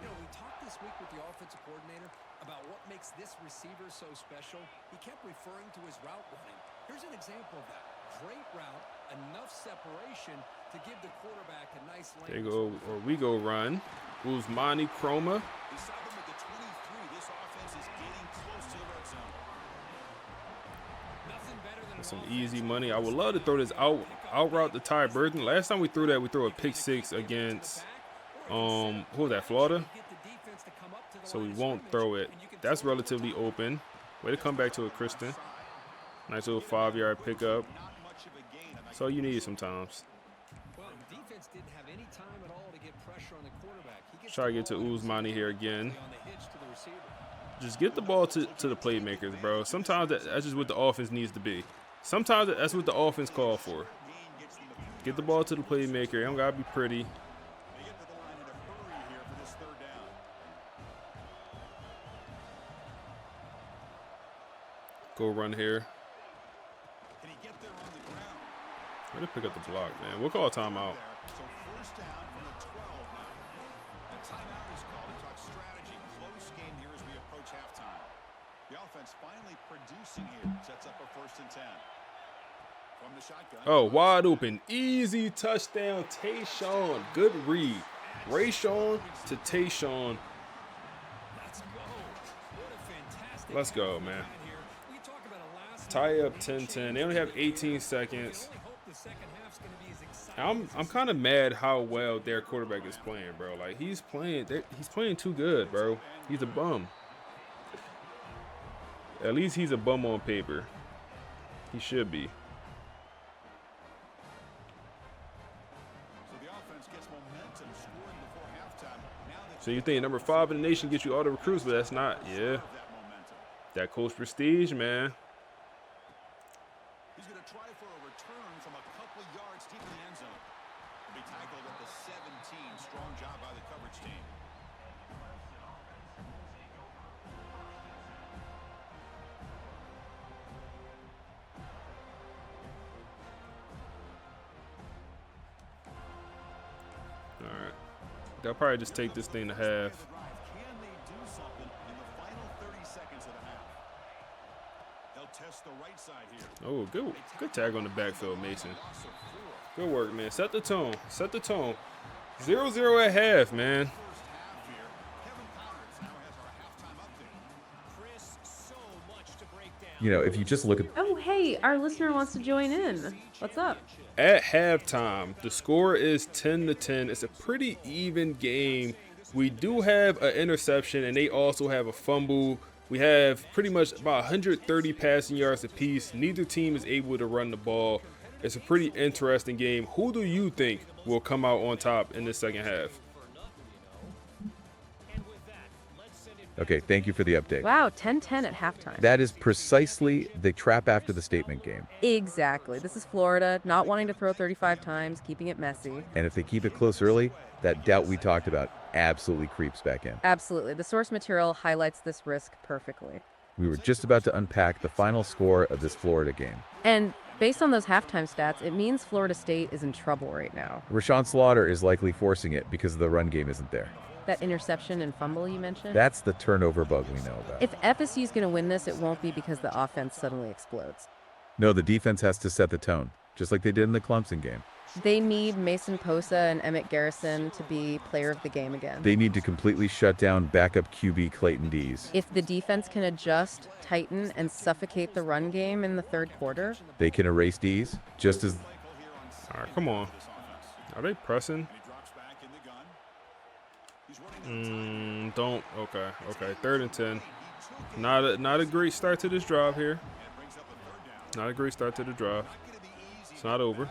You know, we talked this week with the offensive coordinator about what makes this receiver so special. He kept referring to his route running. Here's an example of that. Great route, enough separation to give the quarterback a nice lane. They go, or we go run. Usmani Chroma. Beside them at the 23, this offense is getting close to the red zone. Nothing better than Some easy money. I would love to throw this out route to Ty Burton. Last time we threw that, we threw a pick 6 against who was that, Florida? So we won't throw it. That's relatively open. Way to come back to it, Kristen. Nice little 5-yard pickup. So you need sometimes. Well, the defense didn't have any time at all to get pressure on the quarterback. He gets Try to the get to ball Uzmani here again. on the hitch to the receiver. Just get the ball to the playmakers, bro. Sometimes that's just what the offense needs to be. Sometimes that's what the offense call for. Get the ball to the playmaker. It don't gotta be pretty. Go run here. Way to pick up the block, man. We'll call a timeout. So first down from the 12 now. The timeout is called to talk strategy. Close game here as we approach halftime. The offense finally producing here. Sets up a 1st and 10. From the shotgun. Oh, wide open. Easy touchdown. Tayshawn. Good read. Rayshawn to Tayshawn. Let's go, man. Tie up 10-10. They only have 18 seconds. I'm kind of mad how well their quarterback is playing, bro. Like he's playing too good, bro. He's a bum. At least he's a bum on paper. He should be. So you think number 5 in the nation gets you all the recruits, but that's not. Yeah. That coach prestige, man. He's going to try for a return from a couple of yards deep in the end zone. He'll be tackled at the 17. Strong job by the coverage team. All right. They'll probably just take this thing to half. Can they do something in the final 30 seconds of the half? They'll test the right side here. Oh, good tag on the backfield, Mason. Good work, man. Set the tone. Set the tone. 0-0 at half, man. You know, if you just look at... Oh, hey, our listener wants to join in. What's up? At halftime, the score is 10-10. It's a pretty even game. We do have an interception, and they also have a fumble. We have pretty much about 130 passing yards apiece. Neither team is able to run the ball. It's a pretty interesting game. Who do you think will come out on top in the second half? Okay, thank you for the update. Wow, 10-10 at halftime. That is precisely the trap after the statement game. Exactly. This is Florida, not wanting to throw 35 times, keeping it messy. And if they keep it close early, that doubt we talked about absolutely creeps back in. Absolutely. The source material highlights this risk perfectly. We were just about to unpack the final score of this Florida game. And based on those halftime stats, it means Florida State is in trouble right now. Rashawn Slaughter is likely forcing it because the run game isn't there. That interception and fumble you mentioned? That's the turnover bug we know about. If FSU is going to win this, it won't be because the offense suddenly explodes. No, the defense has to set the tone, just like they did in the Clemson game. They need Mason Posa and Emmett Garrison to be player of the game again. They need to completely shut down backup QB Clayton Dees. If the defense can adjust, tighten, and suffocate the run game in the third quarter, they can erase Dees just as... All right, come on. Are they pressing? Don't. Okay. 3rd and 10. Not a great start to this drive here. Not a great start to the drive. It's not over.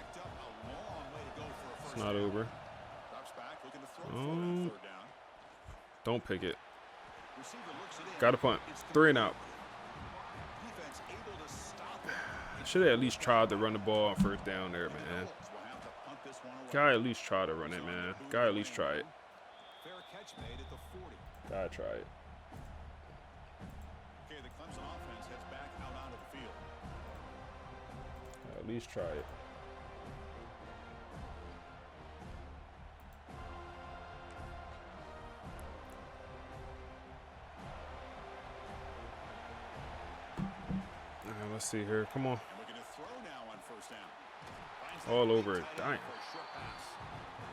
It's not over. Don't pick it. Got a punt. 3 and out. Should have at least tried to run the ball on 1st down there, man. Gotta at least try to run it, man. Gotta at least try it. Gotta try it. Okay, the Clemson offense heads back out onto the field. At least try it. Let's see here. Come on. Looking to throw now on 1st down. All over it. Dang.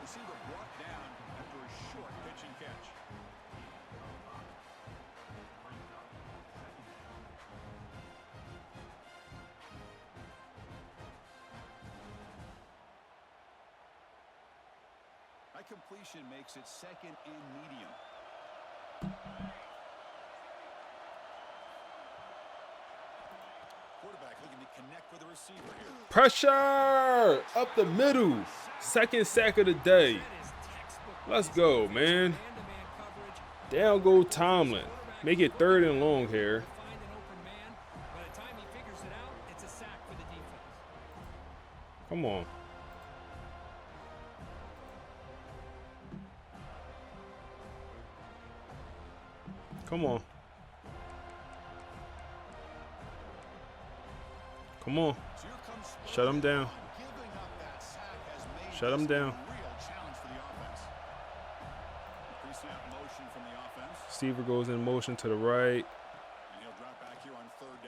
Receiver brought down after a short pitch and catch. That completion makes it 2nd and medium. Quarterback looking to Pressure up the middle. Second sack of the day. Let's go, man. Down go Tomlin. Make it 3rd and long here. Come on. Come on. Come on. Shut him down. Shut him down. Receiver goes in motion to the right.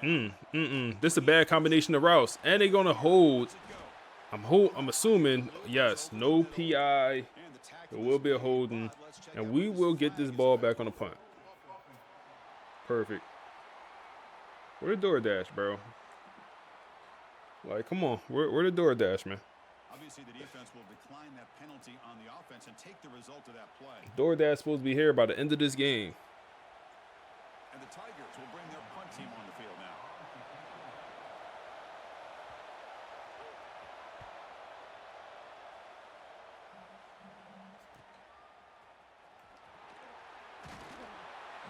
This is a bad combination of routes. And they're going to hold. I'm assuming, yes, no PI. There will be a holding. And we will get this ball back on the punt. Perfect. Where the DoorDash, bro? Like, come on. Where the DoorDash, man? Obviously, the defense will decline that penalty on the offense and take the result of that play. DoorDash supposed to be here by the end of this game. And the Tigers will bring their punt team on the field now.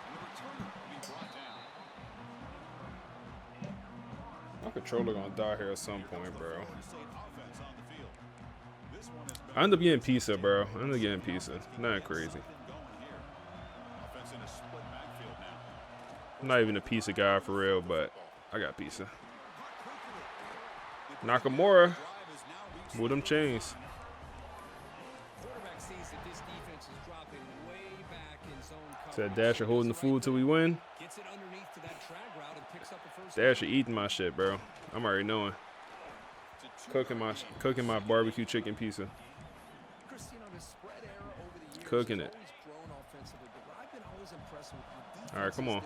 And the returner will be brought down. My controller gonna die here at some point, bro. I end up getting pizza, bro. I end up getting pizza. Not crazy. I'm not even a pizza guy for real, but I got pizza. Nakamura with them chains. Said Dasher holding the food till we win. Dasher eating my shit, bro. I'm already knowing. Cooking my barbecue chicken pizza. Cooking it. All right, come on.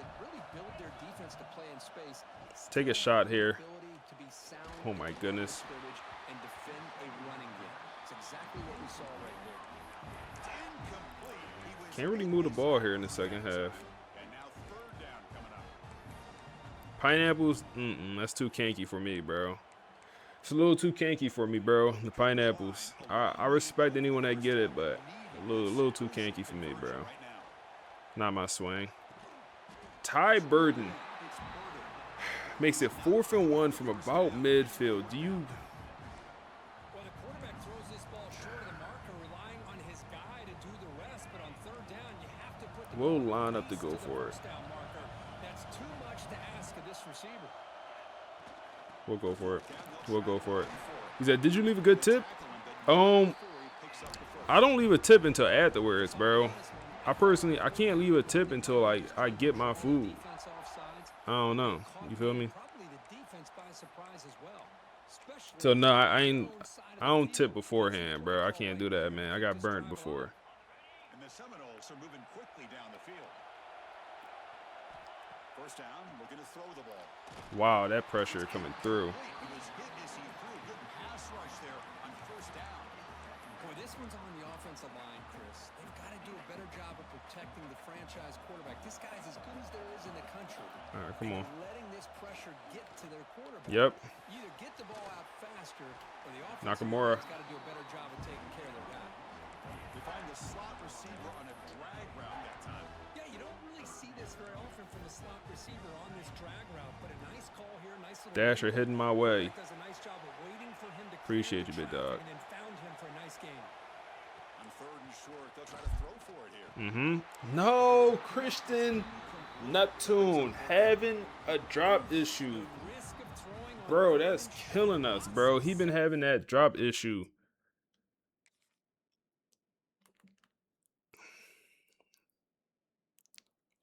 Take a shot here. Oh my goodness. Can't really move the ball here in the second half. Pineapples, that's too kanky for me, bro. It's a little too kanky for me, bro. The pineapples. I respect anyone that get it, but a little too kanky for me, bro. Not my swing. Ty Burden makes it 4th and 1 from about midfield. Do you? We'll line up to go for it. We'll go for it. We'll go for it. He said, "Did you leave a good tip?" I don't leave a tip until afterwards, bro. I can't leave a tip until like I get my food. I don't know. You feel me? So no, I don't tip beforehand, bro. I can't do that, man. I got burnt before. And the Seminoles are moving quickly down the field. First down, looking to throw the ball. Wow, that pressure coming through. He was hit as he threw a good pass rush there on first down. Boy, this one's on the offensive line, Chris. They've got to do a better job of protecting the franchise quarterback. This guy's as good as there is in the country. All right, come on. Letting this pressure get to their quarterback. Yep. Either get the ball out faster, or the offensive Nakamura. line's got to do a better job of taking care of their guy. They find the slot receiver on a drag route that time. Yeah, you don't really see this very often from a slot receiver on this drag route, but a nice call here, nice little Dasher hitting my way. does a nice job of waiting for him to Appreciate you, big dog. and then found him for a nice game. On 3rd and short, they'll try to throw for it here. No, Christian Neptune having a drop issue. Bro, that's killing us, bro. He been having that drop issue.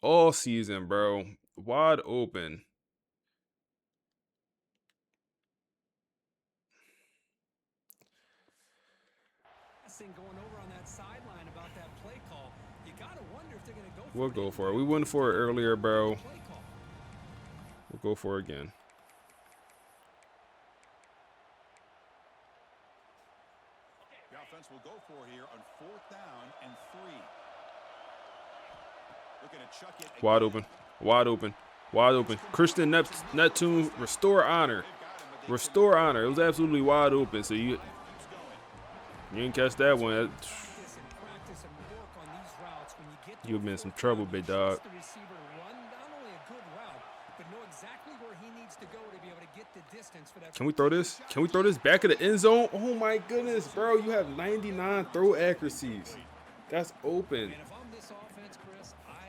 All season, bro. Wide open. Going over on that sideline about that play call. You gotta wonder if they're gonna go for We'll go for it. We went for it earlier, bro. We'll go for it again. The offense will go for here on 4th down and 3. Looking to chuck it. Wide open. Wide open. Wide open. Christian Neptune, restore honor. Restore honor. It was absolutely wide open, so you didn't catch that one. You've been in some trouble, big dog. Can we throw this? Can we throw this back of the end zone? Oh my goodness, bro. You have 99 throw accuracies. That's open.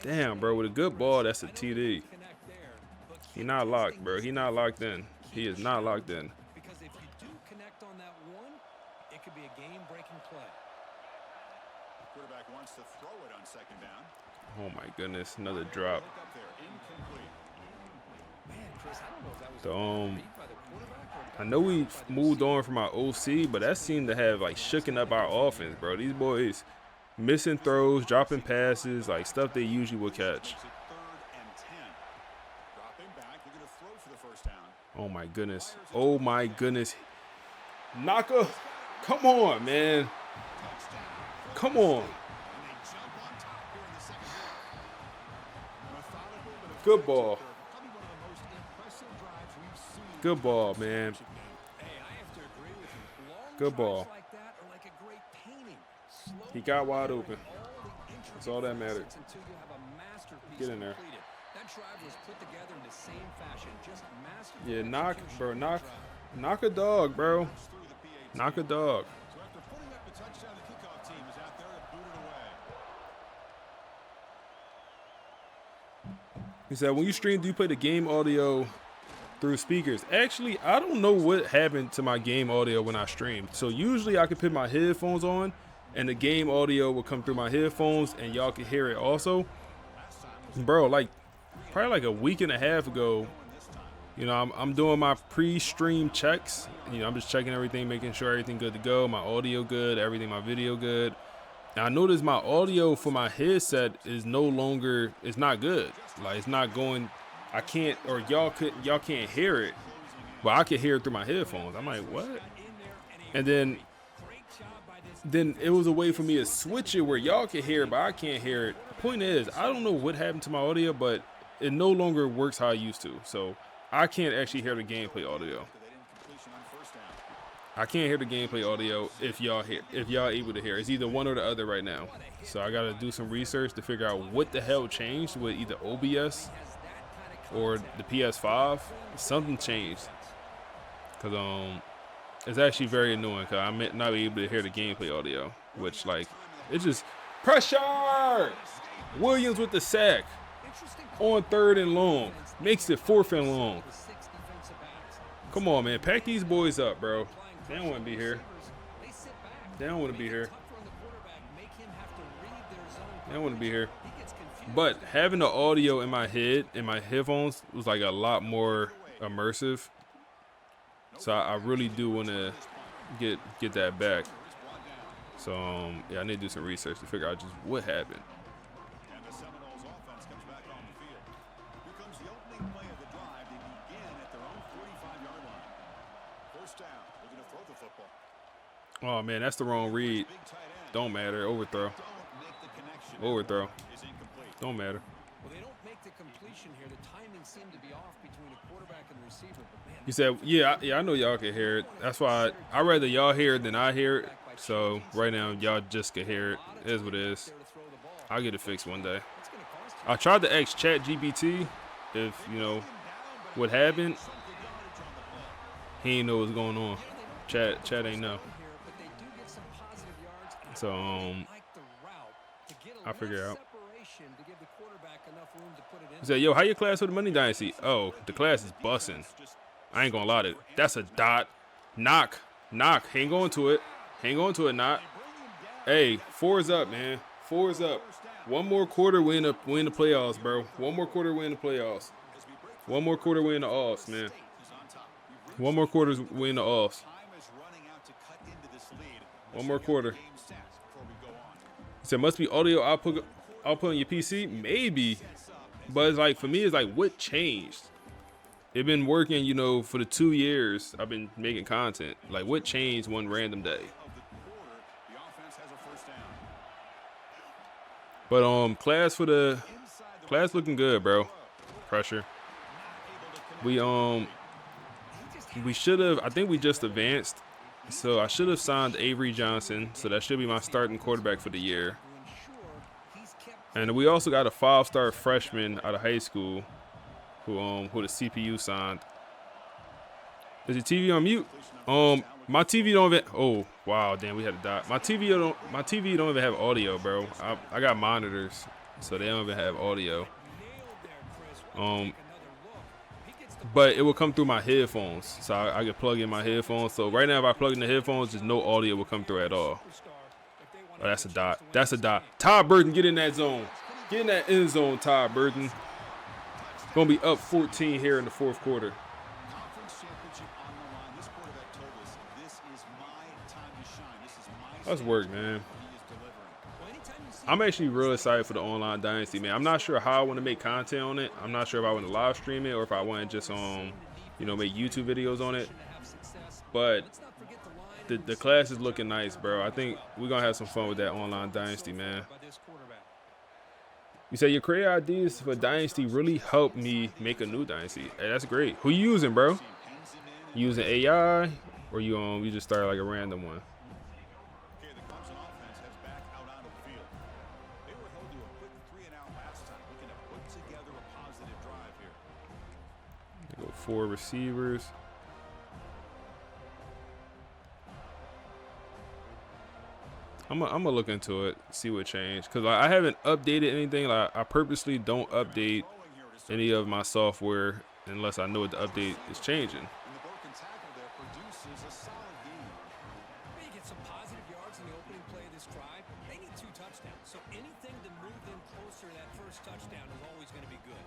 Damn, bro. With a good ball, that's a TD. He not locked, bro. He not locked in. He is not locked in. Because if you do connect on that one, it could be a game-breaking play. The quarterback wants to throw it on second down. Oh my goodness, another drop. I know we moved on from our OC, but that seemed to have like shooken up our offense, bro. These boys missing throws, dropping passes, like stuff they usually would catch. Oh my goodness. Oh my goodness. Naka, come on, man. Come on. Good ball. Good ball, man. Good ball. He got wide open. That's all that mattered. Get in there. Yeah, knock a dog, bro. Knock a dog. He said, when you stream, do you play the game audio through speakers? Actually, I don't know what happened to my game audio when I streamed. So usually I could put my headphones on and the game audio will come through my headphones and y'all can hear it also. Bro, like probably like a week and a half ago, you know, I'm doing my pre-stream checks. You know, I'm just checking everything, making sure everything good to go, my audio good, everything, my video good. And I noticed my audio for my headset is no longer, it's not good. Like it's not going, I can't, or y'all can't hear it, but I can hear it through my headphones. I'm like, what? And then it was a way for me to switch it where y'all can hear it, but I can't hear it. The point is, I don't know what happened to my audio, but it no longer works how I used to. So I can't actually hear the gameplay audio. I can't hear the gameplay audio if y'all able to hear. It's either one or the other right now. So I gotta do some research to figure out what the hell changed with either OBS or the PS5. Something changed. Cause it's actually very annoying because I'm not able to hear the gameplay audio, which like it's just pressure. Williams with the sack on 3rd and long, makes it 4th and long. Come on, man, pack these boys up, bro. They don't want to be here. They don't want to be here. They don't want to be here. But having the audio in my head, in my headphones, was like a lot more immersive. So I really do want to get that back. So yeah, I need to do some research to figure out just what happened. And the Seminoles offense comes back on the field. Here comes the opening play of the drive. They begin at their own 45-yard line. First down. They're going to throw the football. Oh man, that's the wrong read. Don't matter. Overthrow. Overthrow. Don't matter. Well, they don't make the completion here. The timing seemed to be off between the quarterback and the receiver. But man, He said, yeah, I know y'all can hear it. That's why I'd rather y'all hear it than I hear it. So right now, y'all just can hear it. It is what it is. I'll get it fixed one day. I tried to ask ChatGPT if, you know, what happened. He ain't know what's going on. Chat ain't know. So, I'll figure it out. He said, yo, how your class with the Money Dynasty? Oh, the class is bussin'. I ain't gonna lie to it. That's a dot. Knock. Hang on to it. Knock. Hey, 4 is up, man. 4 is up. One more quarter, win the playoffs, bro. One more quarter, win the playoffs. One more quarter, win the offs, man. One more quarter, win the offs. One more quarter. He said, must be audio output on your PC? Maybe. But it's like, for me, it's like, what changed? It's been working, you know, for the 2 years I've been making content. Like, what changed one random day? But class looking good, bro. Pressure. We I think we just advanced. So I should have signed Avery Johnson. So that should be my starting quarterback for the year. And we also got a 5-star freshman out of high school who the CPU signed. Is your TV on mute? My TV don't even. Oh wow, damn, we had to die. My TV don't even have audio, bro. I got monitors, so they don't even have audio. But it will come through my headphones, so I can plug in my headphones. So right now, if I plug in the headphones, just no audio will come through at all. Oh, that's a dot. That's a dot. Todd Burton, get in that zone. Get in that end zone, Todd Burton. Gonna be up 14 here in the fourth quarter. Let's work, man. I'm actually real excited for the online Dynasty, man. I'm not sure how I want to make content on it. I'm not sure if I want to live stream it or if I want to just make YouTube videos on it. But the class is looking nice, bro. I think we're gonna have some fun with that online Dynasty, man. You say your creative ideas for Dynasty really helped me make a new Dynasty. Hey, that's great. Who you using, bro? You using AI or you just started like a random one? Okay, the Clemson offense heads back out onto the field. They were held to a quick 3-and-out last time, looking to put together a positive drive here. They go 4 receivers. I'm gonna look into it, see what changed, because I haven't updated anything. Like, I purposely don't update any of my software unless I know what the update is changing. And the broken tackle there produces a solid gain. They get some positive yards in the opening play of this drive. They need 2 touchdowns, so anything to move them closer to that first touchdown is always going to be good.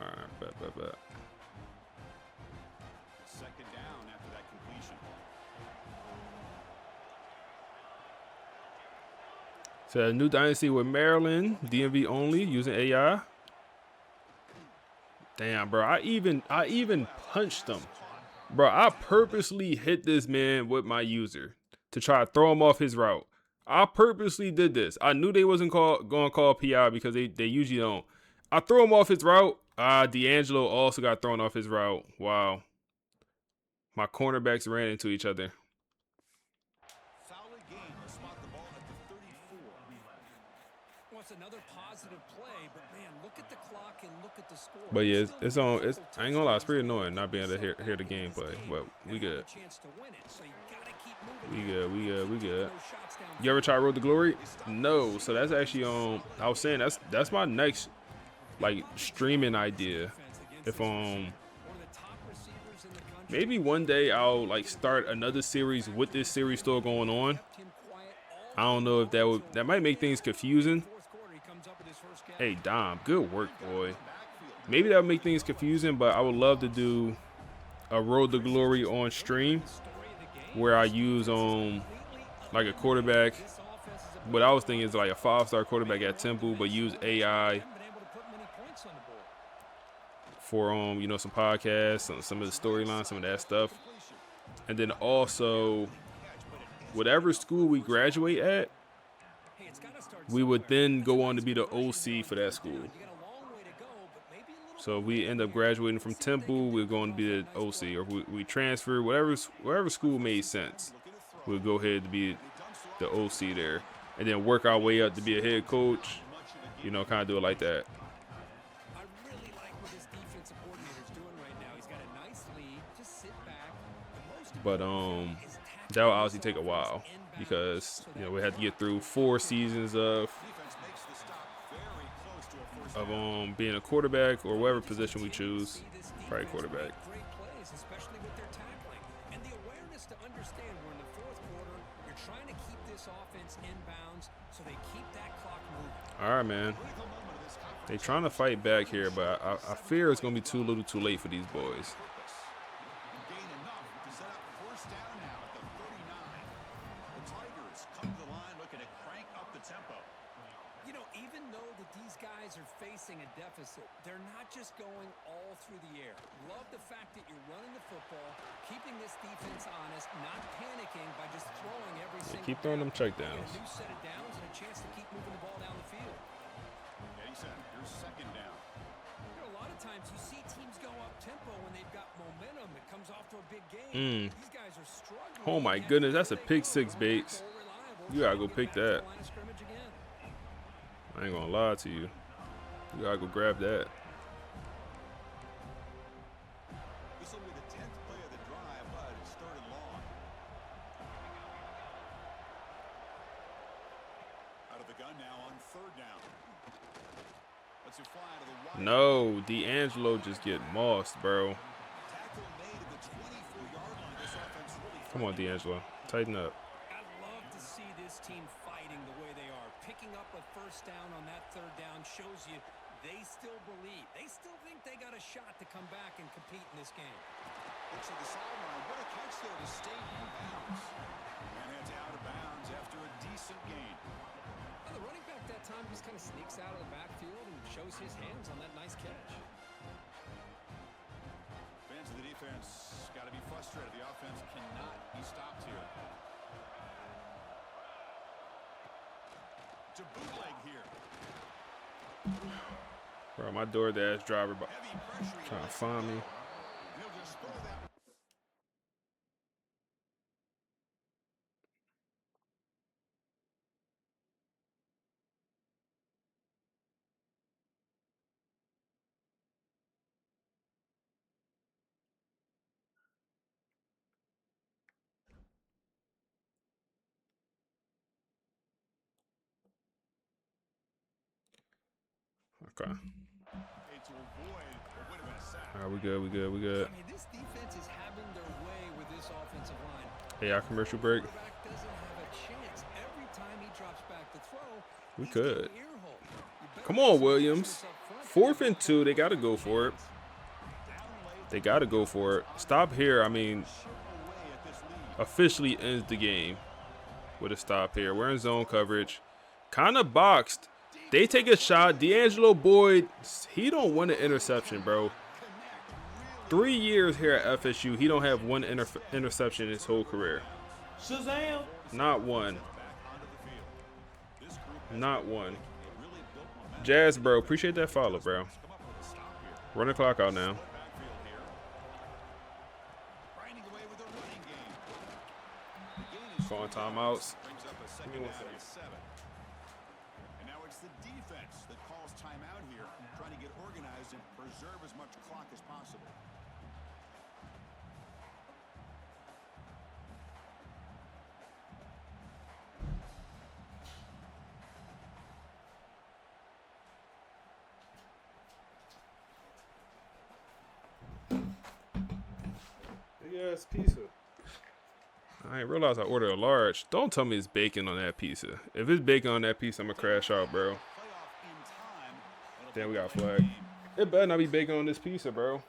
All right, bet. Second down after that completion. So a new Dynasty with Maryland, DMV only, using AI. Damn, bro, I even punched him. Bro, I purposely hit this man with my user to try to throw him off his route. I purposely did this. I knew they wasn't going to call PI because they usually don't. I threw him off his route. D'Angelo also got thrown off his route. Wow. My cornerbacks ran into each other. Solid game to spot the ball at the 34. Well, it's another positive play, but man, look at the clock and look at the score. But yeah, it's on. I ain't gonna lie, it's pretty annoying not being able to hear the gameplay. But we good. We good. You ever try Road to Glory? No. So that's actually I was saying that's my next like streaming idea. If maybe one day I'll like start another series with this series still going on. I don't know if that might make things confusing. Hey Dom, good work, boy. Maybe that would make things confusing, but I would love to do a Road to Glory on stream where I use like a quarterback. What I was thinking is like a 5-star quarterback at Temple, but use AI for some podcasts, some of the storylines, some of that stuff. And then also whatever school we graduate at, we would then go on to be the OC for that school. So if we end up graduating from Temple, we're going to be the OC, or we transfer, whatever school made sense. We'll go ahead to be the OC there, and then work our way up to be a head coach. Kind of do it like that. But that will obviously take a while because we had to get through 4 seasons of being a quarterback or whatever position we choose. Probably quarterback. All right, man. They trying to fight back here, but I fear it's gonna be too little, too late for these boys. They're not just going all through the air. Love the fact that you're running the football, keeping this defense honest, not panicking by just throwing every single keep throwing them check downs. A new set of downs and a chance to keep moving the ball down the field. Eddie said, here's second down. A lot of of times you see teams go up tempo when they've got momentum. It comes off to a big game. These guys are struggling. Oh my goodness, that's a pick six, Bates. You gotta go pick that. I ain't gonna lie to you. You gotta go grab that. This will be the 10th play of the drive, but it's 3rd and long. Out of the gun now on 3rd down. Let's fly out of the wide. No, D'Angelo just get mossed, bro. Tackle made at the 24-yard line. This offense really. Come on, D'Angelo. Tighten up. I love to see this team fighting the way they are. Picking up a 1st down on that 3rd down shows you they still believe. They still think they got a shot to come back and compete in this game. Looks at the sideline. What a catch there to stay in bounds. And it's out of bounds after a decent gain. And the running back that time just kind of sneaks out of the backfield and shows his hands on that nice catch. Fans of the defense got to be frustrated. The offense cannot be stopped here. To bootleg here. Bro, my DoorDash driver trying to find me. He'll just throw that. Okay. To avoid what would have been a sack. All right, we good. I mean, this defense is having their way with this offensive line. Hey, our commercial break. Quarterback doesn't have a chance. Every time he drops back to throw, We he's could. getting ear-hole. You better Come on, be Williams. up front. 4th and 2. They got to go for it. They got to go for it. Stop here. I mean, officially ends the game with a stop here. We're in zone coverage. Kind of boxed. They take a shot. D'Angelo Boyd, he don't win an interception, bro. 3 years here at FSU, he don't have one interception in his whole career. Shazam! Not one. Not one. Jazz, bro, appreciate that follow, bro. Run the clock out now. Calling timeouts. And now it's the defense that calls timeout here, trying to get organized and preserve as much clock as possible. Big ass pizza. I ain't realize I ordered a large. Don't tell me it's bacon on that pizza. If it's bacon on that pizza, I'm gonna crash out, bro. Damn, we got a flag. It better not be bacon on this pizza, bro.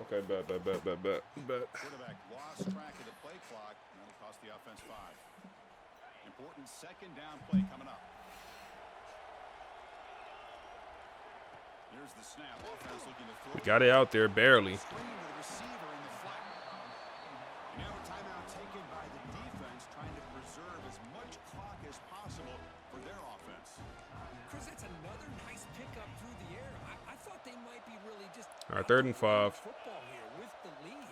Okay, bet. Quarterback lost track of the play clock, and that'll cost the offense 5. Important 2nd down play coming up. Here's the snap. Offense looking to throw. We got it out there, barely. Screen to the receiver in the flat. Now a timeout taken by the defense, trying to preserve as much clock as possible for their offense. Chris, that's another nice pickup through the air. I thought they might be really just All right, 3rd and 5. football here with the lead,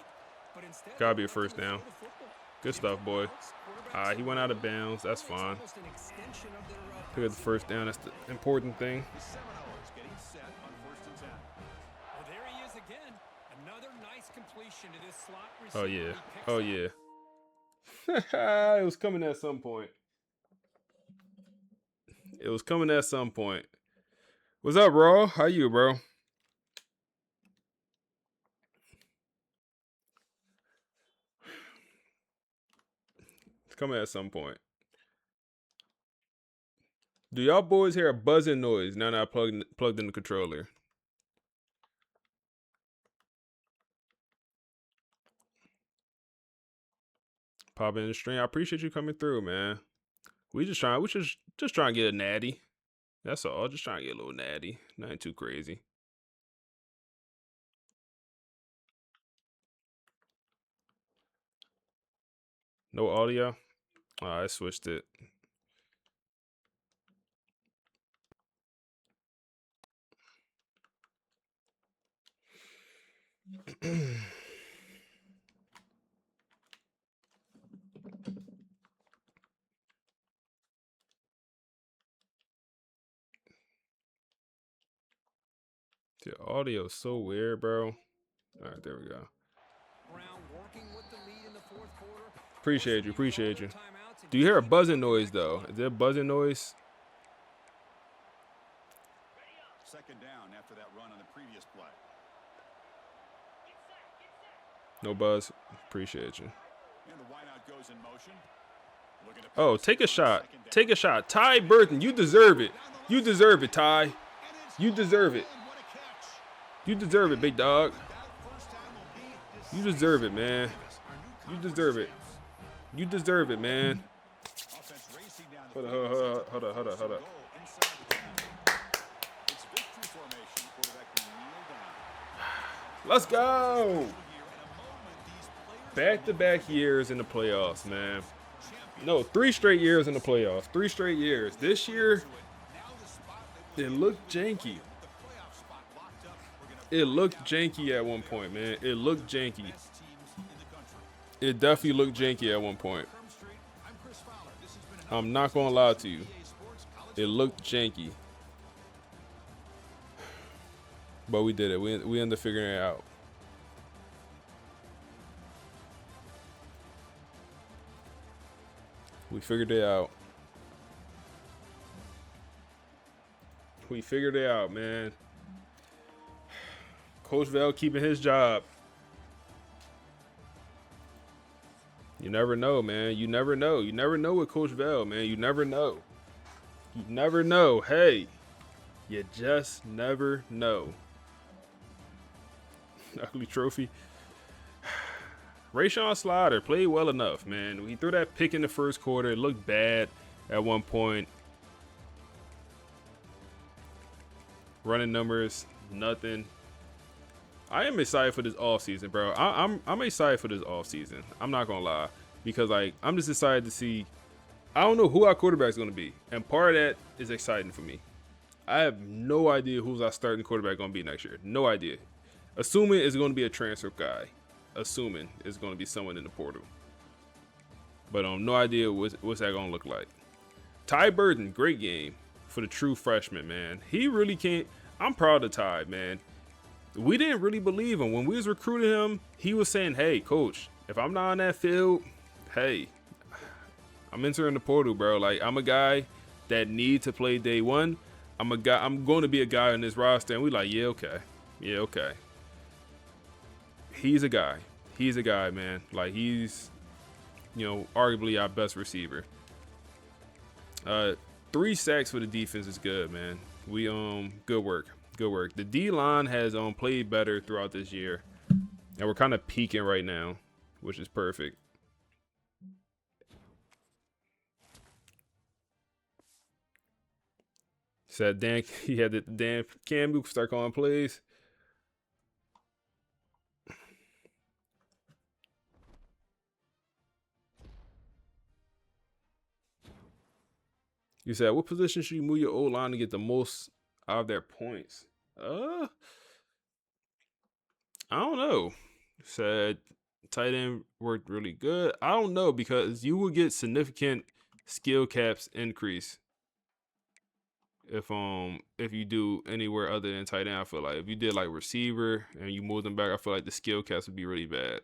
but instead Gotta be a 1st down. Good stuff, boy. He went out of bounds. That's fine. Pick up the 1st down. That's the important thing. The Seminoles getting set on 1st and 10. Well, there he is again. Another nice completion to this slot receiver. Oh yeah. He picks Oh up yeah. It was coming at some point. It was coming at some point. What's up, bro? How you, bro? It's coming at some point. Do y'all boys hear a buzzing noise now that I plugged in the controller? Pop in the stream. I appreciate you coming through, man. We just trying to get a natty. That's all. Just trying to get a little natty. Nothing too crazy. No audio? Oh, I switched it. The audio is so weird, bro. All right, there we go. Appreciate you, appreciate you. Do you hear a buzzing noise, though? Is there a buzzing noise? Second down after that run on the previous play. No buzz. Appreciate you. And the wideout goes in motion. Oh, take a shot. Take a shot. Ty Burton, you deserve it. You deserve it, Ty. You deserve it. You deserve it, big dog. You deserve it, man. You deserve it. You deserve it, man. Hold up. Let's go. Back-to-back years in the playoffs, man. No, 3 straight years in the playoffs. 3 straight years. This year, it looked janky. It looked janky at one point, man. It looked janky. It definitely looked janky at one point. I'm not going to lie to you. It looked janky. But we did it. We ended up figuring it out. We figured it out. We figured it out, man. Coach Vel keeping his job. You never know, man. You never know. You never know with Coach Vel, man. You never know. You never know. Hey, you just never know. Ugly trophy. Rayshawn Slider played well enough, man. He threw that pick in the first quarter. It looked bad at one point. Running numbers, nothing. I am excited for this offseason, bro. I'm excited for this offseason. I'm not gonna lie, because like I'm just excited to see. I don't know who our quarterback is gonna be, and part of that is exciting for me. I have no idea who's our starting quarterback gonna be next year. No idea. Assuming it's gonna be a transfer guy. Assuming it's gonna be someone in the portal. But no idea what's that gonna look like. Ty Burton, great game for the true freshman, man. He really can't. I'm proud of Ty, man. We didn't really believe him when we was recruiting him. He was saying, "Hey, coach, if I'm not on that field, hey, I'm entering the portal, bro. Like I'm a guy that need to play day one. I'm going to be a guy on this roster." And we like, yeah, okay, He's a guy. He's a guy, man. Like he's, arguably our best receiver. 3 sacks for the defense is good, man. We good work. Good work. The D-line has played better throughout this year. And we're kind of peaking right now, which is perfect. Said Dan, he had the Dan Campbell start calling plays. You said, what position should you move your O-line to get the most out of their points? I don't know. Said tight end worked really good. I don't know, because you will get significant skill caps increase if you do anywhere other than tight end. I feel like if you did like receiver and you move them back, I feel like the skill caps would be really bad.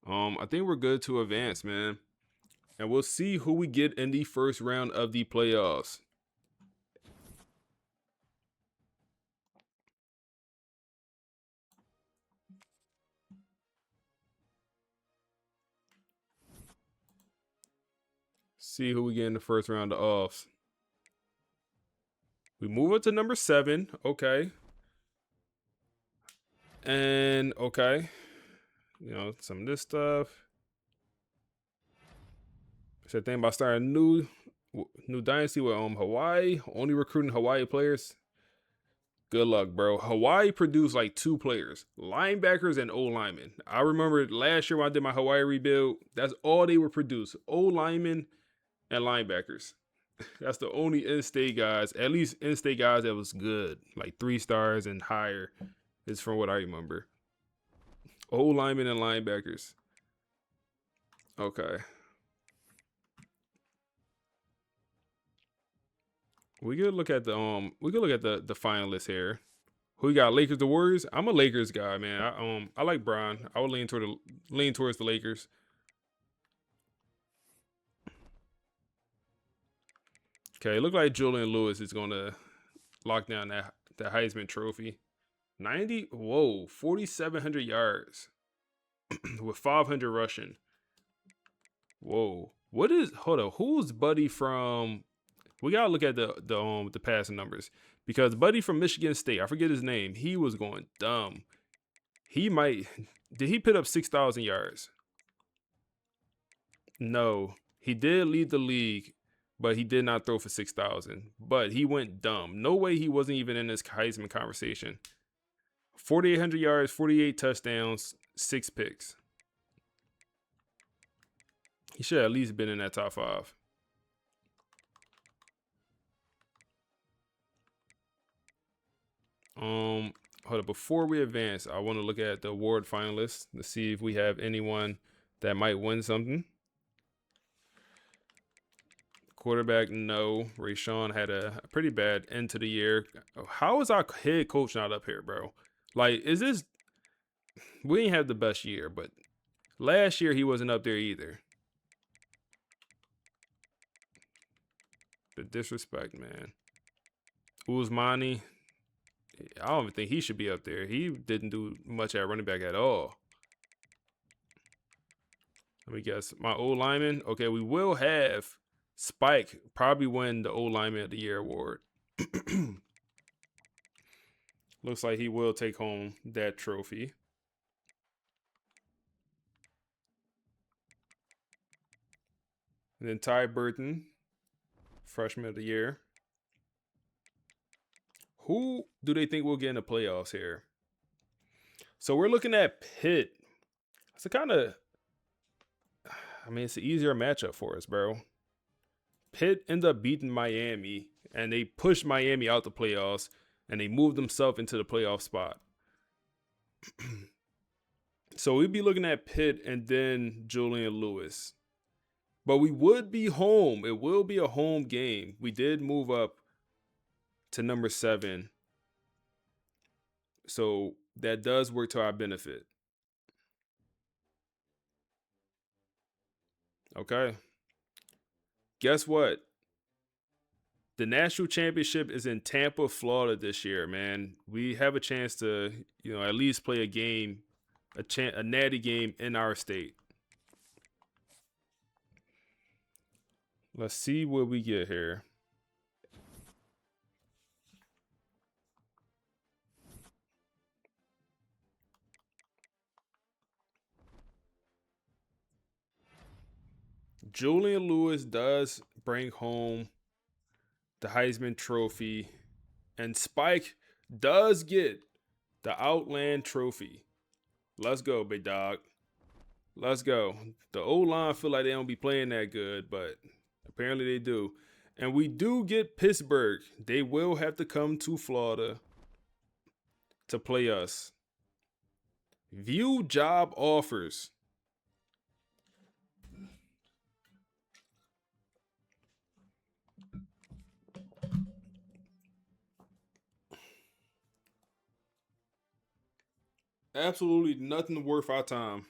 I think we're good to advance, man. And we'll see who we get in the first round of the playoffs. See who we get in the first round of offs. We move it to number 7. Okay. And okay. Some of this stuff. Said thing about starting new dynasty with Hawaii. Only recruiting Hawaii players. Good luck, bro. Hawaii produced like 2 players, linebackers and O-linemen. I remember last year when I did my Hawaii rebuild, that's all they were produced. O-linemen and linebackers. That's the only in-state guys, at least in-state guys that was good, like 3 stars and higher, is from what I remember. Old linemen and linebackers. Okay. We could look at the finalists here. Who you got? Lakers, the Warriors. I'm a Lakers guy, man. I like Bron. I would lean towards the Lakers. Okay, it look like Julian Lewis is gonna lock down that Heisman Trophy. 4,700 yards with 500 rushing. Whoa, hold on? Who's Buddy from? We gotta look at the passing numbers because Buddy from Michigan State, I forget his name. He was going dumb. Did he put up 6,000 yards? No, he did lead the league, but he did not throw for 6,000. But he went dumb. No way he wasn't even in this Heisman conversation. 4,800 yards, 48 touchdowns, 6 picks. He should have at least been in that top 5. Hold up. Before we advance, I want to look at the award finalists to see if we have anyone that might win something. Quarterback, no. Rayshawn had a pretty bad end to the year. How is our head coach not up here, bro? Like, we didn't have the best year, but last year he wasn't up there either. The disrespect, man. Usmani, I don't even think he should be up there. He didn't do much at running back at all. Let me guess. My old lineman. Okay, we will have Spike probably win the old lineman of the year award. Looks like he will take home that trophy. And then Ty Burton, freshman of the year. Who do they think will get in the playoffs here? So we're looking at Pitt. It's it's an easier matchup for us, bro. Pitt ended up beating Miami, and they pushed Miami out the playoffs, and they moved themselves into the playoff spot. So we'd be looking at Pitt and then Julian Lewis. But we would be home. It will be a home game. We did move up to number 7. So that does work to our benefit. Okay. Guess what? The national championship is in Tampa, Florida this year, man. We have a chance to, at least play a game, a natty game in our state. Let's see what we get here. Julian Lewis does bring home the Heisman Trophy, and Spike does get the Outland Trophy. Let's go, big dog. Let's go. The O-line feel like they don't be playing that good, but apparently they do. And we do get Pittsburgh. They will have to come to Florida to play us. View job offers. Absolutely nothing worth our time.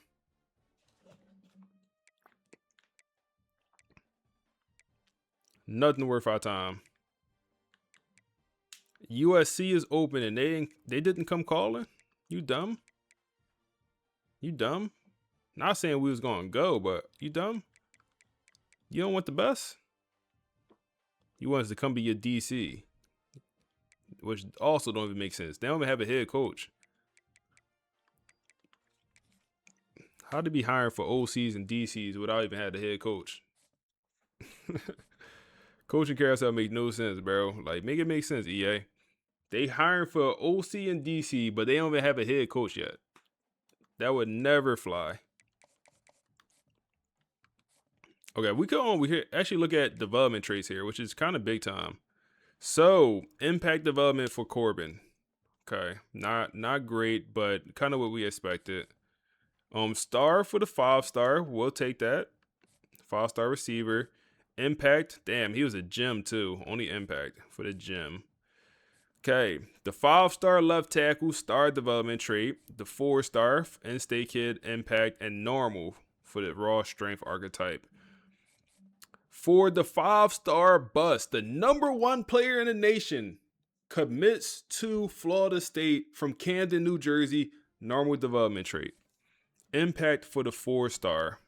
Nothing worth our time. USC is open and they didn't come calling? You dumb? You dumb? Not saying we was going to go, but you dumb? You don't want the best? You want us to come be your DC. Which also don't even make sense. They don't even have a head coach. How to be hiring for OCs and DCs without even having a head coach? Coaching carousel make no sense, bro. Like, make it make sense, EA. They hiring for OC and DC, but they don't even have a head coach yet. That would never fly. Okay, we could actually look at development traits here, which is kind of big time. So, impact development for Corbin. Okay, not great, but kind of what we expected. Star for the 5-star, we'll take that. 5-star receiver. Impact, damn, he was a gem too. Only impact for the gem. Okay, the 5-star left tackle, star development trait. The 4-star, in-state kid, impact, and normal for the raw strength archetype. For the 5-star bust, the #1 player in the nation commits to Florida State from Camden, New Jersey, normal development trait. Impact for the 4-star.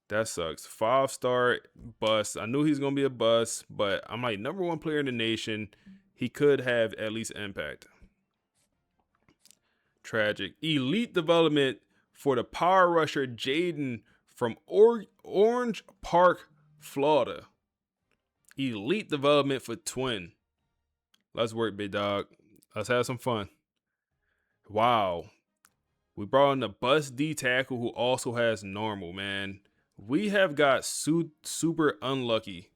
That sucks. 5-star bust. I knew he's going to be a bust, but I'm like, #1 player in the nation. He could have at least impact. Tragic. Elite development for the power rusher Jaden from Orange Park, Florida. Elite development for Twin. Let's work, big dog. Let's have some fun. Wow. We brought in the bust D tackle who also has normal, man. We have got super unlucky.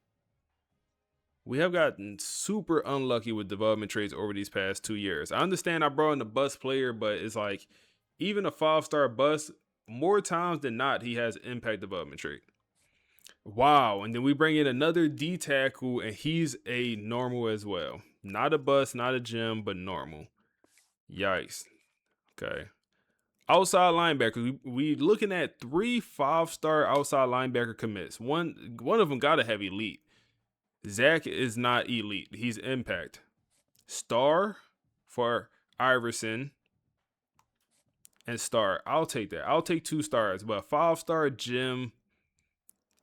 We have gotten super unlucky with development traits over these past 2 years. I understand I brought in the bust player, but it's like even a 5-star bust, more times than not, he has impact development trait. Wow. And then we bring in another D tackle, and he's a normal as well. Not a bust, not a gem, but normal. Yikes. Okay. Outside linebackers, we looking at 3 5-star outside linebacker commits. One of them got to have elite. Zach is not elite. He's impact. Star for Iverson and star. I'll take that. I'll take 2 stars, but 5-star gem,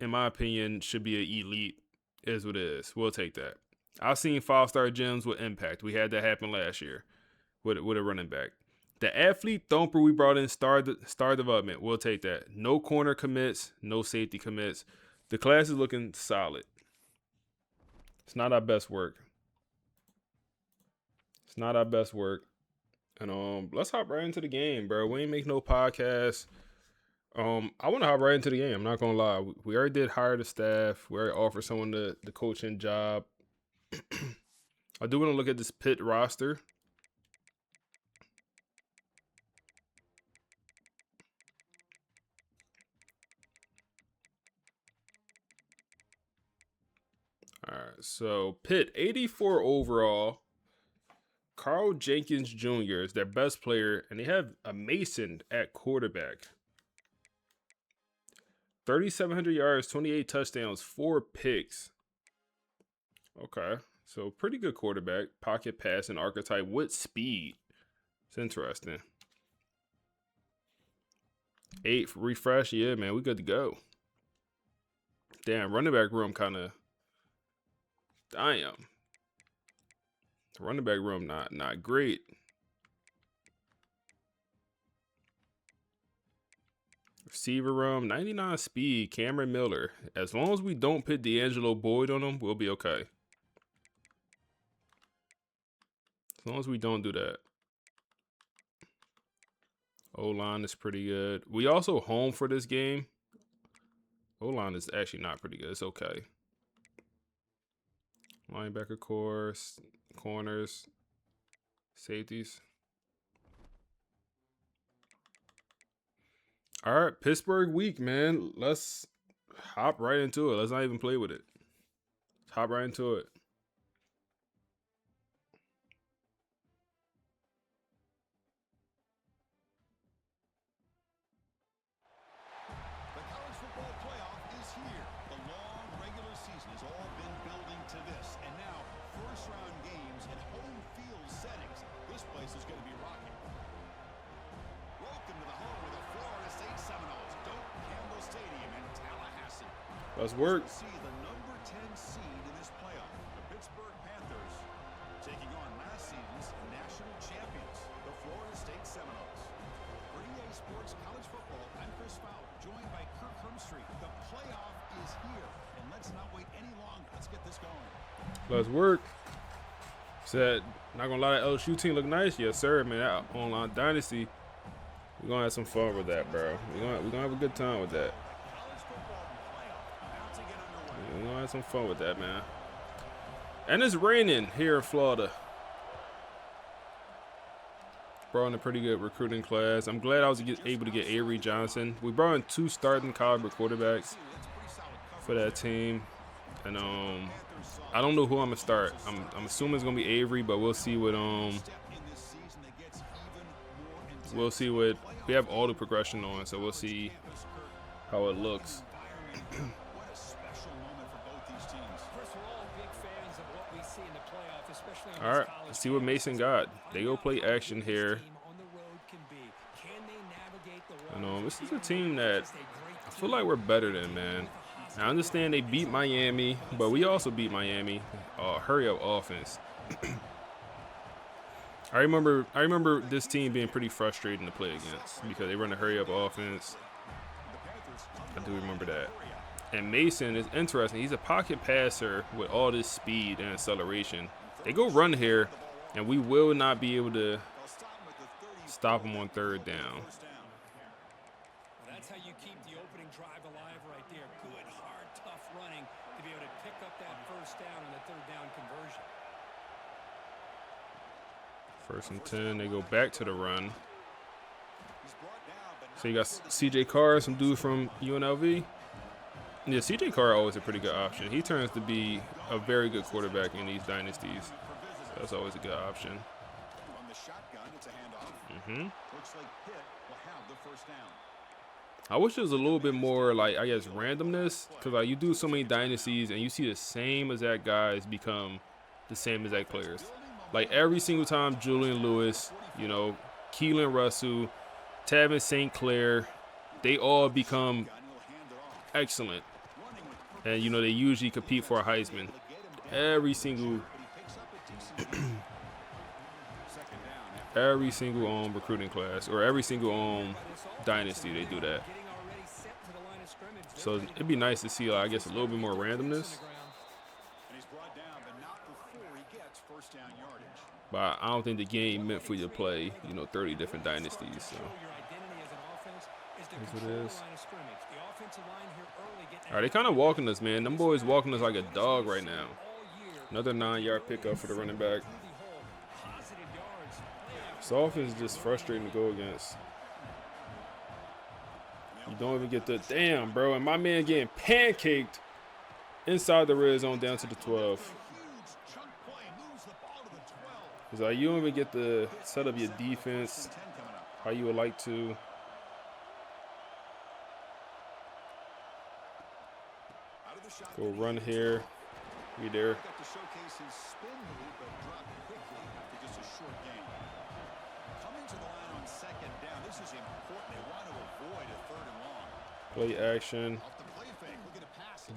in my opinion, should be an elite. Is what it is. We'll take that. I've seen 5-star gems with impact. We had that happen last year with a running back. The athlete thumper we brought in star development. We'll take that. No corner commits, no safety commits. The class is looking solid. It's not our best work. It's not our best work. And let's hop right into the game, bro. We ain't make no podcast. I want to hop right into the game. I'm not gonna lie. We already did hire the staff. We already offered someone the coaching job. I do want to look at this Pitt roster. All right, so Pitt, 84 overall. Carl Jenkins Jr. is their best player, and they have a Mason at quarterback. 3,700 yards, 28 touchdowns, 4 picks. Okay, so pretty good quarterback. Pocket passing archetype with speed. It's interesting. 8 refresh. Yeah, man, we good to go. Damn, running back room kind of. Damn. Running back room not great. Receiver room, 99 speed, Cameron Miller. As long as we don't put D'Angelo Boyd on him, we'll be okay. As long as we don't do that. O-line is pretty good. We also home for this game. O-line is actually not pretty good. It's okay. Linebacker course, corners, safeties. All right, Pittsburgh week, man. Let's hop right into it. Let's not even play with it. Let's hop right into it. The college football playoff is here. The long regular season has all been building to this. And now, first-round games in home field settings. This place is going to be rocking. Welcome to the home of the Florida State Seminoles, Doak Campbell Stadium in Tallahassee. Let's work. See the number 10 seed in this playoff, the Pittsburgh Panthers, taking on last season's national champions, the Florida State Seminoles. For EA Sports College Football, I'm Chris Fowler, joined by Kirk Hermstreet. The playoff is here, and let's not wait any longer. Let's get this going. Let's work. Said, not gonna lie, that LSU team look nice. Yes, sir, man. That online Dynasty, we're gonna have some fun with that, bro. We're gonna have a good time with that. College football we're going to have some fun with that, man. And it's raining here in Florida. Brought in a pretty good recruiting class. I'm glad I was able to get Avery Johnson. We brought in 2 starting caliber quarterbacks for that team. And I don't know who I'm going to start. I'm assuming it's going to be Avery, but we'll see what we have all the progression on, so we'll see how it looks. All right, let's see what Mason got. They go play action here. And this is a team that I feel like we're better than, man. I understand they beat Miami, but we also beat Miami. Hurry up offense. I remember this team being pretty frustrating to play against because they run a hurry up offense. I do remember that. And Mason is interesting. He's a pocket passer with all this speed and acceleration. They go run here, and we will not be able to stop him on 3rd down. That's how you keep the opening drive alive right there. Good, hard, tough running to be able to pick up that 1st down and the 3rd down conversion. 1st and 10, they go back to the run. So you got C.J. Carr, some dude from UNLV. Yeah, C.J. Carr always a pretty good option. He turns to be a very good quarterback in these dynasties. So that's always a good option. I wish there was a little bit more, like, I guess, randomness. Because, like, you do so many dynasties and you see the same exact guys become the same exact players. Like, every single time, Julian Lewis, you know, Keelan Russell, Tavin St. Clair, they all become excellent. And, you know, they usually compete for a Heisman. Every single recruiting class or every single dynasty, they do that. So it'd be nice to see, I guess, a little bit more randomness. But I don't think the game meant for you to play, you know, 30 different dynasties. So that's what it is. All right, they kind of walking us, man. Them boys walking us like a dog right now. Another 9-yard pickup for the running back. This offense is just frustrating to go against. You don't even get the damn, bro. And my man getting pancaked inside the red zone down to the 12. It's like you don't even get to set up your defense how you would like to. Go run here. Be there. Play action.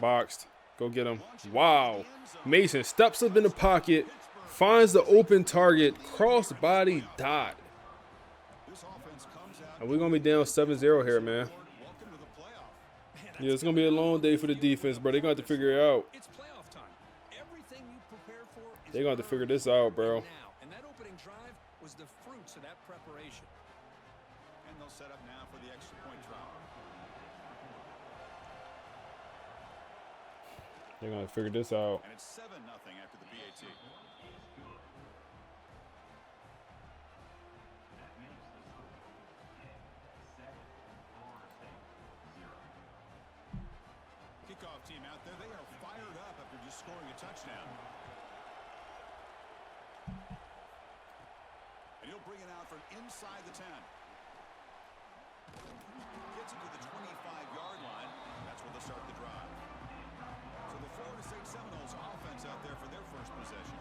Boxed. Go get him. Wow. Mason steps up in the pocket. Finds the open target. Cross body dot. And we're going to be down 7-0 here, man. Yeah, it's going to be a long day for the defense, bro. They're going to have to figure it out. They're going to have to figure this out, bro. And that opening drive was the fruits of that preparation. And they'll set up now for the extra point drop. They're going to figure this out. And it's 7-0 after the PAT. Kickoff team out there. They are fired up after just scoring a touchdown. And he'll bring it out from inside the 10. Gets it to the 25-yard line. That's where they'll start the drive. So the Florida State Seminoles offense out there for their first possession.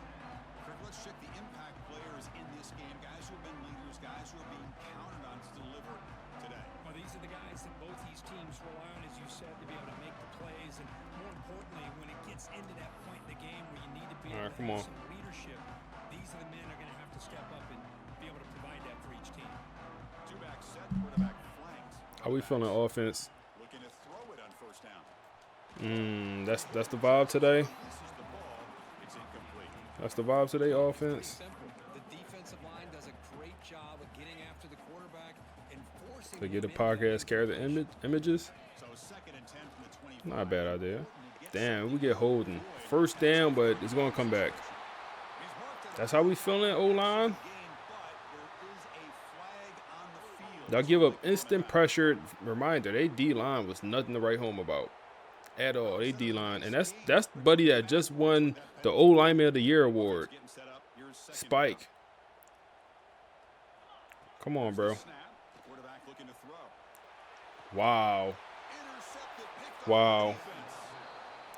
Kirk, let's check the impact players in this game. Guys who have been leaders, guys who are being counted on to deliver today. Well, these are the guys that both these teams rely on, as you said, to be able to make the plays. And more importantly, when it gets into that point in the game where you need to be able to have some leadership, these are the men that are going to have to step up and be able to provide that for each team. Two-back set, quarterback flanked. How we feeling offense? Looking to throw it on first down. That's the vibe today. That's the vibe today, offense. The defensive line does a great job of getting after the quarterback and forcing To get the podcast, carry the images. So 2nd and 10 from the 25. Not a bad idea. Damn, we get holding. First down, but it's going to come back. That's how we feeling, O-line? They'll give up instant pressure. Reminder, they D-line was nothing to write home about at all. They D-line. And that's buddy that just won the O-Lineman of the Year award. Spike. Come on, bro. Wow. Wow.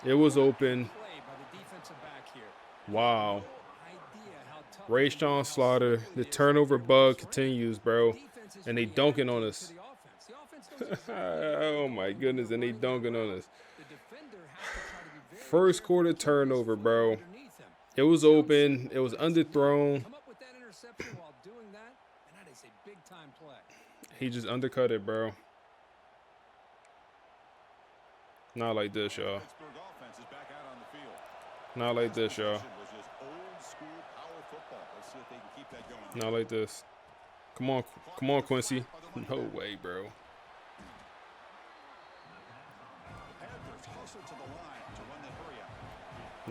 It was open. Wow. Rayshawn Slaughter. The turnover bug continues, bro. And they dunking on us. Oh, my goodness. And they dunking on us. First quarter turnover, bro. It was open. It was underthrown. He just undercut it, bro. Not like this, y'all. Not like this, y'all. Not like this. Come on, Quincy. No way, bro.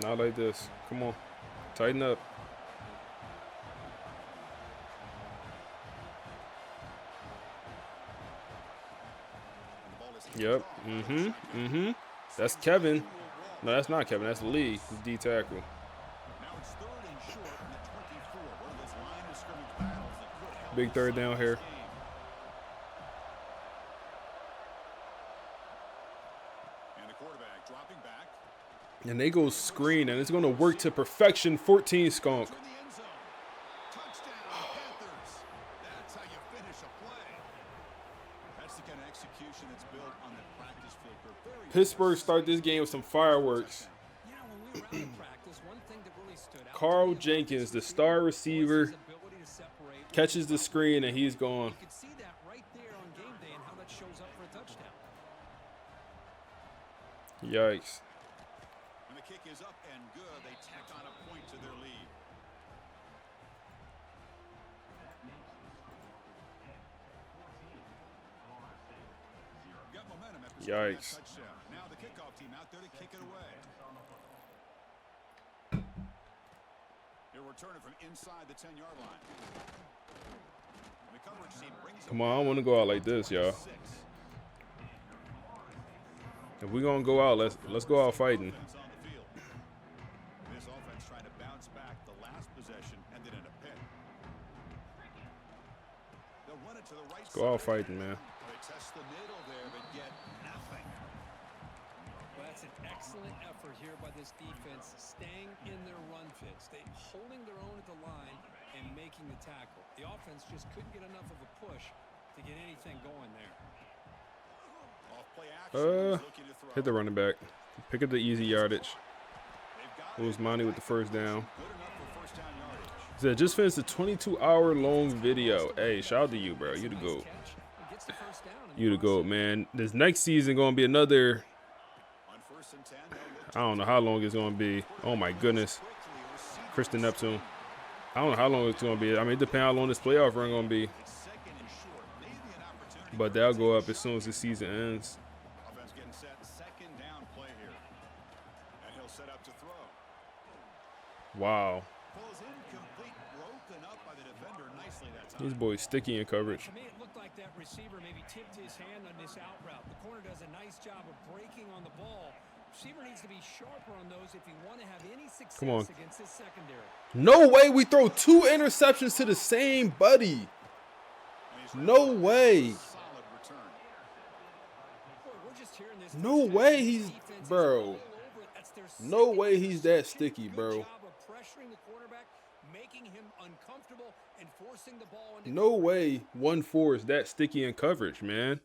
Not like this. Come on. Tighten up. Yep. That's Kevin. No, that's not Kevin. That's Lee. He's D tackle. Big third down here. And they go screen, and it's going to work to perfection. 14 skunk. Pittsburgh start this game with some fireworks. Carl Jenkins, the star receiver, catches the screen, and he's gone. Yikes. When the kick is up and good, they tack on a point to their lead. Got momentum after scoring that touchdown. Now the kickoff team out there to kick it away. They're returning from inside the 10-yard line. And the coverage team brings Come on, I don't want to go out like this, y'all. If we're gonna go out, let's go out fighting. This offense trying to bounce back. The last possession ended in a pick. They'll run it to the right Let's go out fighting, man. They test the middle there, but get nothing. Well, that's an excellent effort here by this defense, staying in their run fits. They holding their own at the line and making the tackle. The offense just couldn't get enough of a push to get anything going there. Hit the running back. Pick up the easy yardage. Lose money with the first down. He said, just finished a 22-hour long video. Hey, shout out to you, bro. You the GOAT. You the GOAT, man. This next season going to be another, I don't know how long it's going to be. Oh, my goodness. Christian Neptune. I don't know how long it's going to be. I mean, it depends how long this playoff run going to be. But that'll go up as soon as the season ends. Offense getting set. Second down play here. And he'll set up to throw. Wow. Pulls incomplete, broken up by the defender nicely that time. These boys sticky in coverage. To me, it looked like that receiver maybe tipped his hand on this out route. The corner does a nice job of breaking on the ball. Receiver needs to be sharper on those if you want to have any success against this secondary. No way we throw 2 interceptions to the same buddy. No way. No way he's, bro. No way he's that sticky, bro. No way 1-4 is that sticky in coverage, man.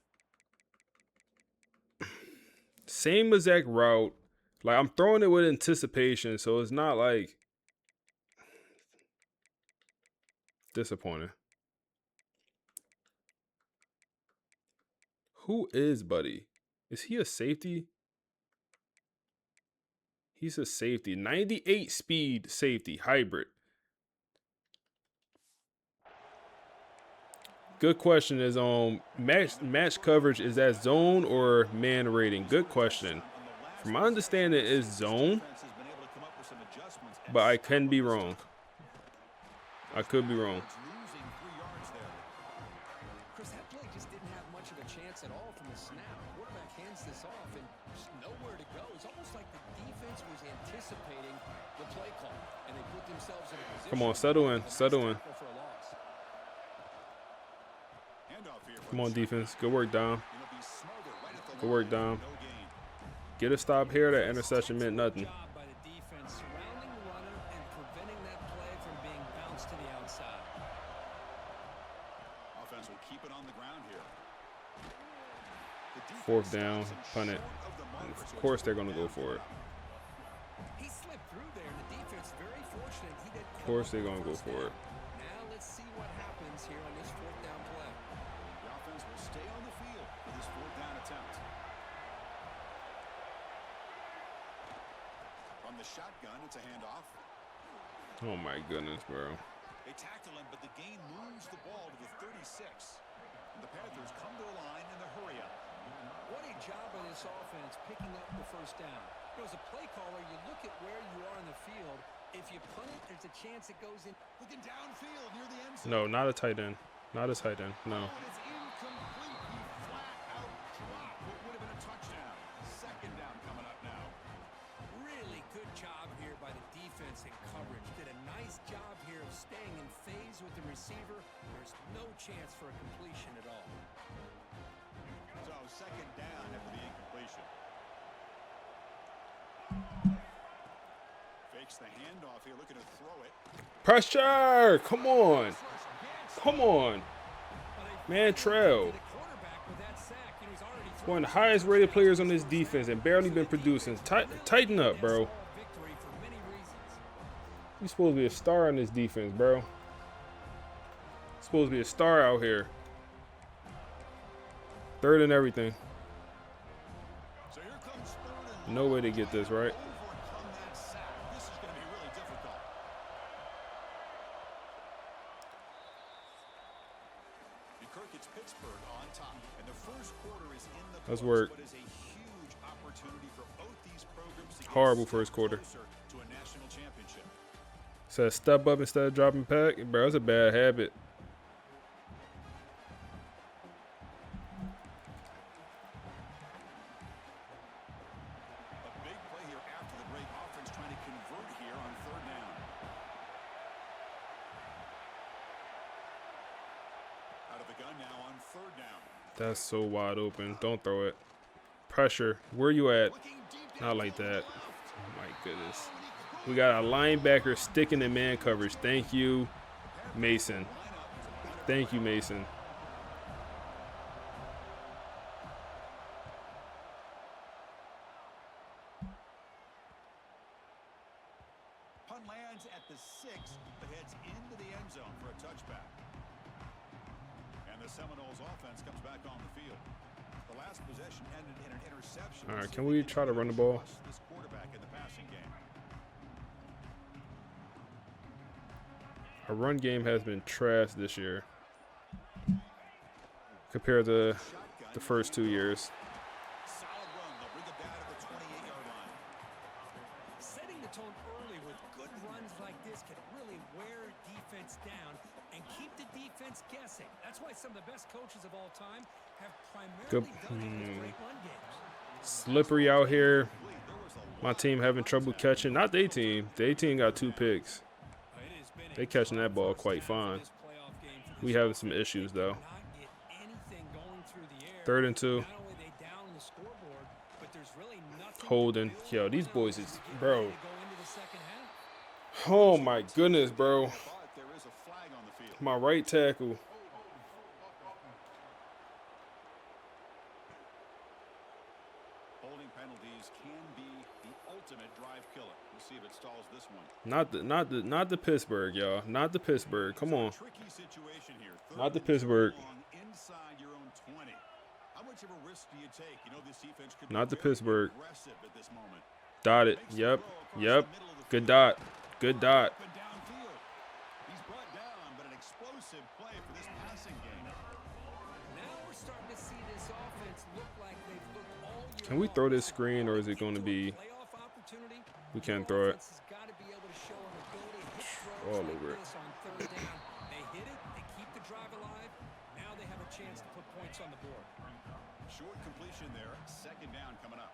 Same exact route. Like, I'm throwing it with anticipation, so it's not like disappointing. Who is Buddy? Is he a safety? He's a safety. 98 speed safety, hybrid. Good question. Is match coverage, is that zone or man rating? Good question From my understanding, it's zone, but I can be wrong. I could be wrong. Chris, that play just didn't have much of a chance at all from the snap. Quarterback hands this off and just nowhere to go. It's almost like the defense was anticipating the play call, and they put themselves in a position. Come on, settle in, settle in. Come on, defense. Good work, Dom. Good work, Dom. Get a stop here. That interception meant nothing. Fourth down, punt it. Of course they're going to go for it. Of course they're going to go for it. Now let's see what happens here on this fourth down play. The offense will stay on the field for this fourth down attempt. From the shotgun, it's a handoff. Oh my goodness, bro. They tackle him, but the gain moves the ball to the 36. And the Panthers come to the line in the hurry up. What a job of this offense picking up the first down. As a play caller, you look at where you are in the field. If you punt it, there's a chance it goes in. Looking downfield near the end zone. No, not a tight end. Not a tight end. No. It's incomplete. He flat out dropped what would have been a touchdown. Second down coming up now. Really good job here by the defense in coverage. Did a nice job here of staying in phase with the receiver. There's no chance for a completion at all. So second down after the incompletion. Fakes the handoff here, looking to throw it. Pressure! Come on. Come on. Man, Trell. One of the highest rated players on this defense and barely been producing. Tighten up, bro. You're supposed to be a star on this defense, bro. Supposed to be a star out here. Third and everything. No way to get this, right? Let's work. Horrible first quarter. Says step up instead of dropping back. Bro, that's a bad habit. A big play here after the break. Offense trying to convert here on third down. Out of the gun now on third down. That's so wide open. Don't throw it. Pressure. Where you at? Not like that. Oh my goodness. We got a linebacker sticking in man coverage. Thank you, Mason. Thank you, Mason. Punt lands at the 6, but heads into the end zone for a touchback. And the Seminoles offense comes back on the field. The last possession ended in an interception. All right, can we try to run the ball? This quarterback in the passing game. Our run game has been trash this year compared to the first 2 years. Solid run. They'll bring it down to the 28-yard line. Setting the tone early with good runs like this can really wear defense down and keep the defense guessing. That's why some of the best coaches of all time have primarily done it with great run games. Slippery out here. My team having trouble catching. Not their team. Their team got 2 picks. They catching that ball quite fine. We having some issues though. 3rd and 2. Holding. Yo, these boys is, bro. Oh my goodness, bro. My right tackle. Holding penalties can be the ultimate drive killer. We'll see if it stalls this one. Not the Pittsburgh, y'all. Not the Pittsburgh. Come on. Tricky situation here. Not the Pittsburgh. Inside your own 20. How much of a risk do you take? You know this defense could Not be the Pittsburgh. aggressive at this moment. Dot it. Yep. Yep. Good dot. Good dot. He's brought down, but an explosive play for this passing game. Now we're starting to see this offense look like they've looked all Can we throw this screen, or is it going to be? We can't throw it. All over it. They hit it, they keep the drive alive. Now they have a chance to put points on the board. Short completion there. Second down coming up.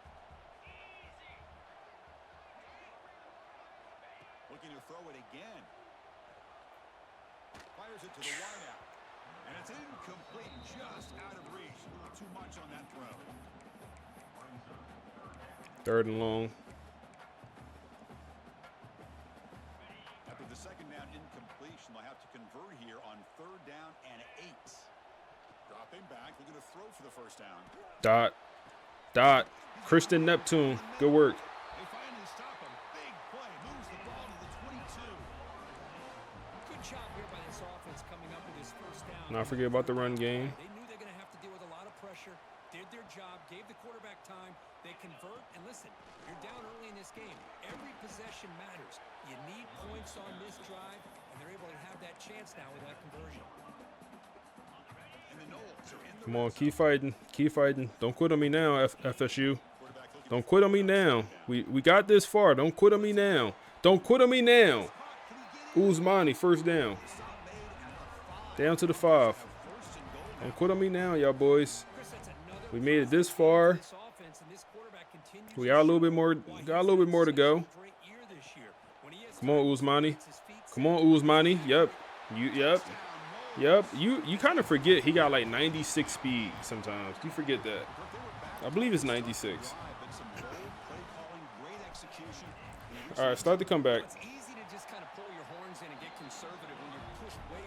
Looking to throw it again. Fires it to the wideout. And it's incomplete, just out of reach. A little too much on that throw. 3rd and long. After the second down incompletion, they'll have to convert here on 3rd down and 8. Dropping back, looking to throw for the first down. Dot. Christian Neptune. Good work. They finally stop him. Big play. Moves the ball to the 22. Good job here by this offense coming up with his first down. Not forget about the run game. They knew they're going to have to deal with a lot of pressure. Did their job, gave the quarterback time. They convert, and listen, you're down early in this game. Every possession matters. You need points on this drive, and they're able to have that chance now with that conversion. Come on, keep fighting. Keep fighting. Don't quit on me now, FSU. Don't quit on me now. We got this far. Don't quit on me now. Don't quit on me now. Usmani, first down. Down to the 5. Don't quit on me now, y'all boys. We made it this far. We got a little bit more. Got a little bit more to go. Come on, Usmani. Come on, Usmani. Yep. Yep. You kind of forget he got like 96 speed sometimes. You forget that. I believe it's 96. All right, start the comeback.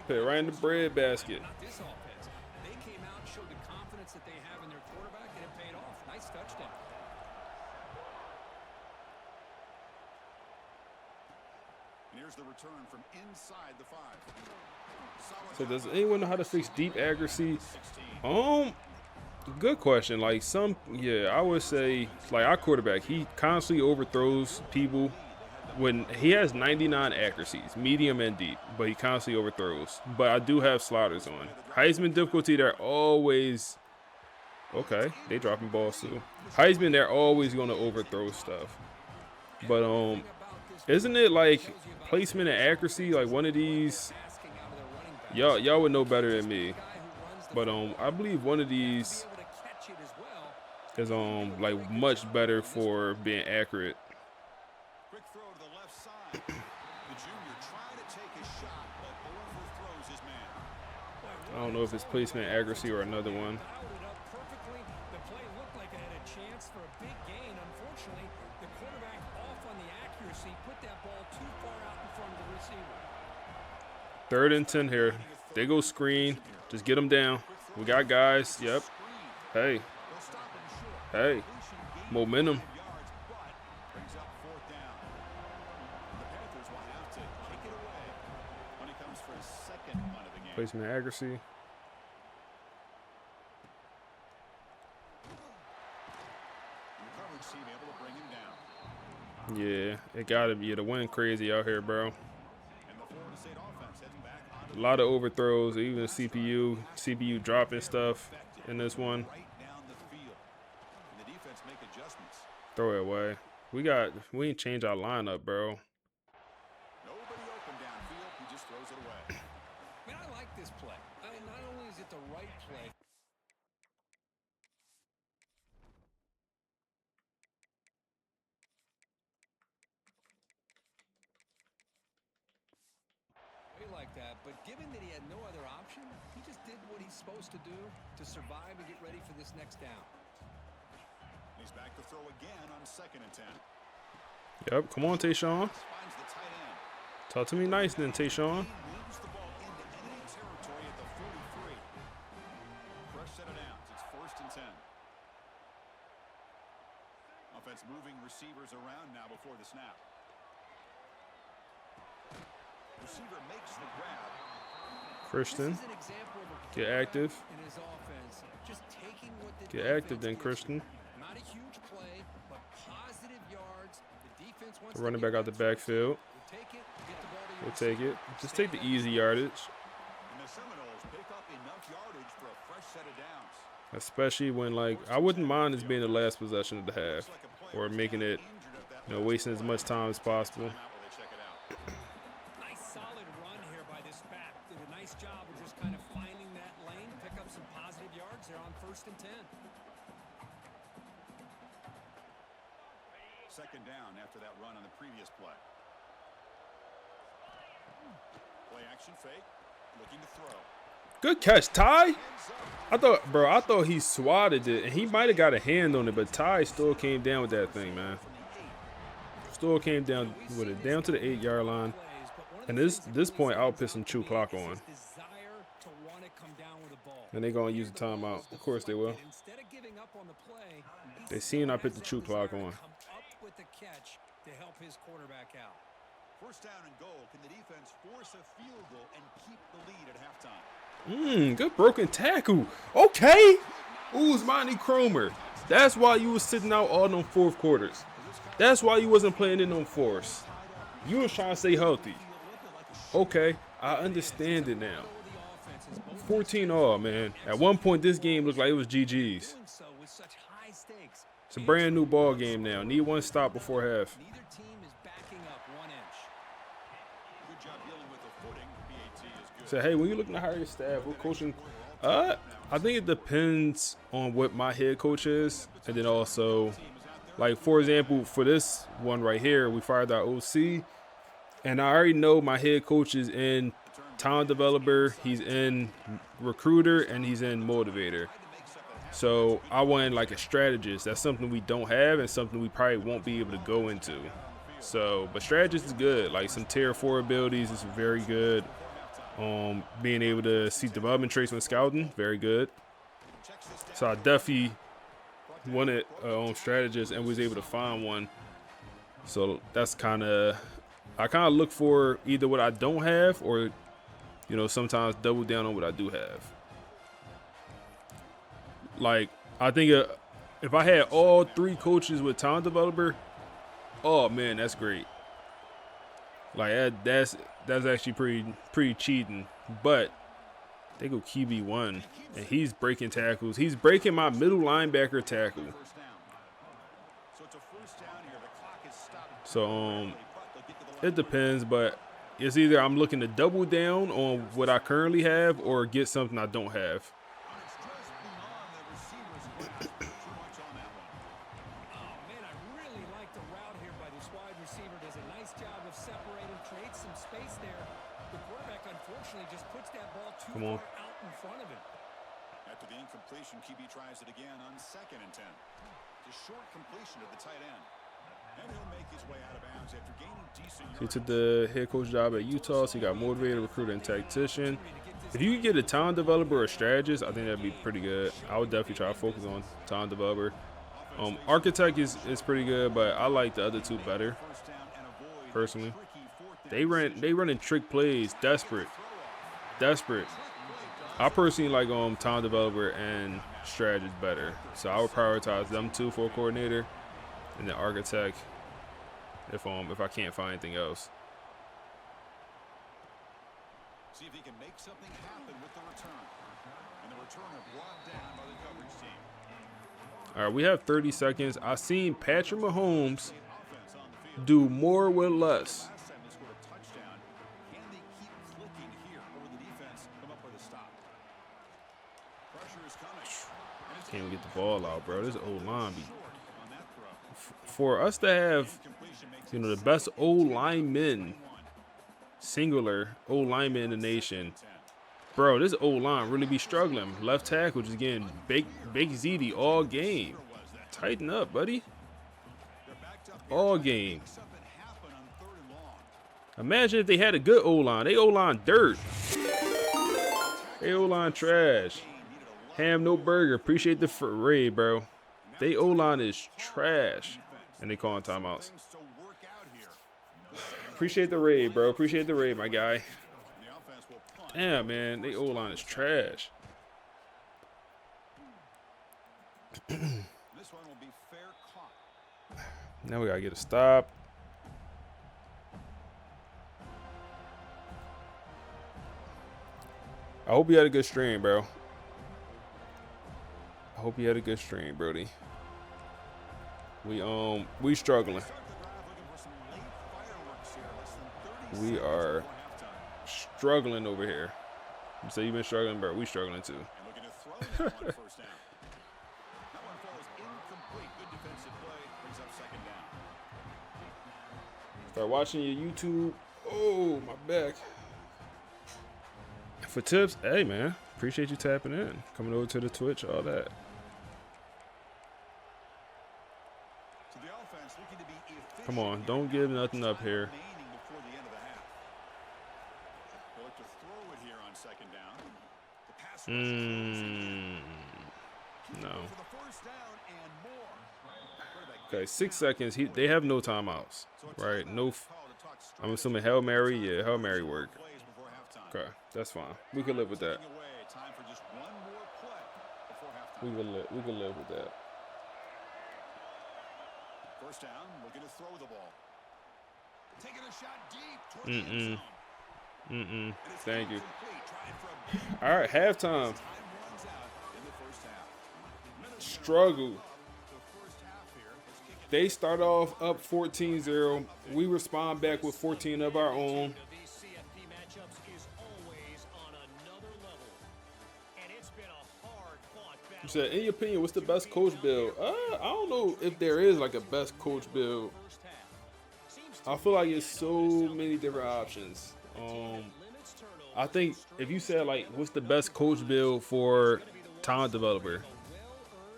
Put it right in the bread basket. They came out and showed the confidence that they have in their quarterback, and it paid off. Nice touchdown. And here's the return from inside the 5. So does anyone know how to fix deep accuracy? Good question. Like I would say like our quarterback, he constantly overthrows people. When he has 99 accuracies, medium and deep, but he constantly overthrows. But I do have sliders on. Heisman difficulty, they're always okay. They dropping balls too. Heisman, they're always going to overthrow stuff. But isn't it like placement and accuracy? Like one of these, y'all would know better than me. But I believe one of these is like much better for being accurate. I don't know if it's placement accuracy or another one. The play looked like it had a chance for a big gain. Unfortunately, the quarterback off on the accuracy, put that ball too far out in front of the receiver. 3rd and 10 here. They go screen. Just get them down. We got guys. Yep. Hey. Momentum. Placement accuracy. Yeah, it gotta be. The wind crazy out here, bro. A lot of overthrows, even CPU dropping stuff in this one. Throw it away. We ain't changed our lineup, bro. Nobody open downfield. He just throws it away. I like this play. Not only is it the right play. Like that, but given that he had no other option, he just did what he's supposed to do to survive and get ready for this next down. He's back to throw again on 2nd and 10. Yep, come on, Tayshawn. Talk to me nice then, Tayshawn. Moves the ball into enemy territory at the 43. Fresh set of downs. It's 1st and 10. Offense moving receivers around now before the snap. Receiver makes the grab. Christian, get active. Get active then, Christian. Not a huge play, but positive yards. The defense wants Running back out the backfield. We'll take it. Just take the easy yardage. And the Seminoles pick up enough yardage for a fresh set of downs. especially when, like, I wouldn't mind this being the last possession of the half or making it, wasting as much time as possible. Nice solid run here by this back. Did a nice job of just kind of finding that lane, pick up some positive yards there on 1st and 10. Second down after that run on the previous play. Play action fake, looking to throw. Good catch, Ty. I thought he swatted it, and he might have got a hand on it, but Ty still came down with that thing, man. Still came down with it, down to the 8-yard line. And this point, I'll put some chew clock on. And they're going to use the timeout. Of course they will. They seen I put the chew clock on. With the catch to help his quarterback out. First down and goal. Can the defense force a field goal and keep the lead at halftime? Good broken tackle. Okay. Usmani Cromer. That's why you was sitting out all them fourth quarters. That's why you wasn't playing in them fourths. You was trying to stay healthy. Okay, I understand it now. 14 all, man. At one point, this game looked like it was GG's. It's a brand new ball game now. Need one stop before half. Neither team is backing up 1 inch. Good job dealing with the footing. BAT is good. So, hey, when you're looking to hire your staff, what coaching? I think it depends on what my head coach is. And then also, like, for example, for this one right here, we fired our OC. And I already know my head coach is in talent developer, he's in recruiter, and he's in motivator. So I want like a strategist. That's something we don't have and something we probably won't be able to go into. So, but strategist is good. Like some tier 4 abilities is very good. Being able to see development traits when scouting, very good. So I definitely wanted strategist and was able to find one. So that's I kind of look for either what I don't have or, sometimes double down on what I do have. Like, I think if I had all 3 coaches with talent developer, oh man, that's great. Like that's actually pretty cheating. But they go QB1, and he's breaking tackles. He's breaking my middle linebacker tackle. So it depends, but it's either I'm looking to double down on what I currently have or get something I don't have. Come on. Out in front of him. After the incompletion, QB tries it again on 2nd and 10. It's a short completion to the tight end. And he'll make his way out of bounds after gaining decent yards. He took the head coach job at Utah, so he got motivated, recruiter, and tactician. If you could get a talent developer or a strategist, I think that'd be pretty good. I would definitely try to focus on talent developer. Architect is pretty good, but I like the other 2 better, personally. They running trick plays, desperate. I personally like talent developer and strategist better, so I would prioritize them 2 for a coordinator, and the architect if I can't find anything else. See if he can make something happen with the return. And the returner brought down by the coverage team. All right, we have 30 seconds. I've seen Patrick Mahomes do more with less. Can't even get the ball out, bro. This O-line be. For us to have, the best O-linemen, singular O-linemen in the nation, bro, this O-line really be struggling. Left tackle just getting big ZD all game. Tighten up, buddy. All game. Imagine if they had a good O-line. They O-line dirt. They O-line trash. Ham, no burger. Appreciate the raid, bro. They O-line is trash. And they calling timeouts. Appreciate the raid, bro. Appreciate the raid, my guy. Damn, man. They O-line is trash. Now we gotta get a stop. I hope you had a good stream, bro. hope you had a good stream, Brody. We struggling. We are struggling over here. You say you've been struggling, bro. We struggling too. Start watching your YouTube. Oh, my back. For tips, hey man, appreciate you tapping in, coming over to the Twitch, all that. Come on, don't give nothing up here. No. Okay, 6 seconds. They have no timeouts, right? No. I'm assuming Hail Mary. Yeah, Hail Mary work. Okay, that's fine. We can live with that. We can live with that. First down, looking to throw the ball. Taking a shot deep toward the end zone. Thank you. All right, halftime. Struggle. They start off up 14-0. We respond back with 14 of our own. You said, in your opinion, what's the best coach build? I don't know if there is like a best coach build. I feel like it's so many different options. I think if you said like, what's the best coach build for talent developer?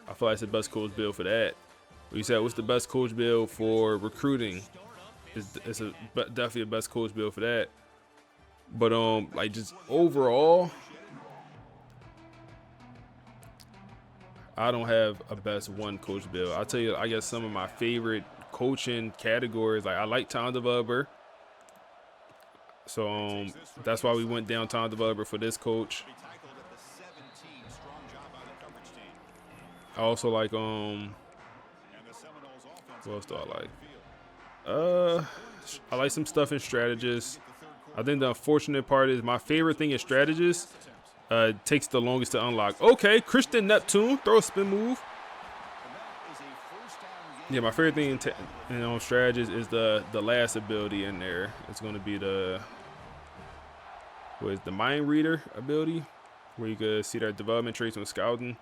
I feel like it's the best coach build for that. Or you said, what's the best coach build for recruiting? It's definitely a best coach build for that. But like just overall, I don't have a best one coach build. I'll tell you, I guess some of my favorite coaching categories. Like I like talent developer, so that's why we went down talent developer for this coach. I also like what else do I like? I like some stuff in strategists. I think the unfortunate part is my favorite thing in strategists takes the longest to unlock. Okay, Christian Neptune, throw a spin move. Yeah, my favorite thing in strategists is the last ability in there. It's going to be the mind reader ability, where you can see their development traits when scouting.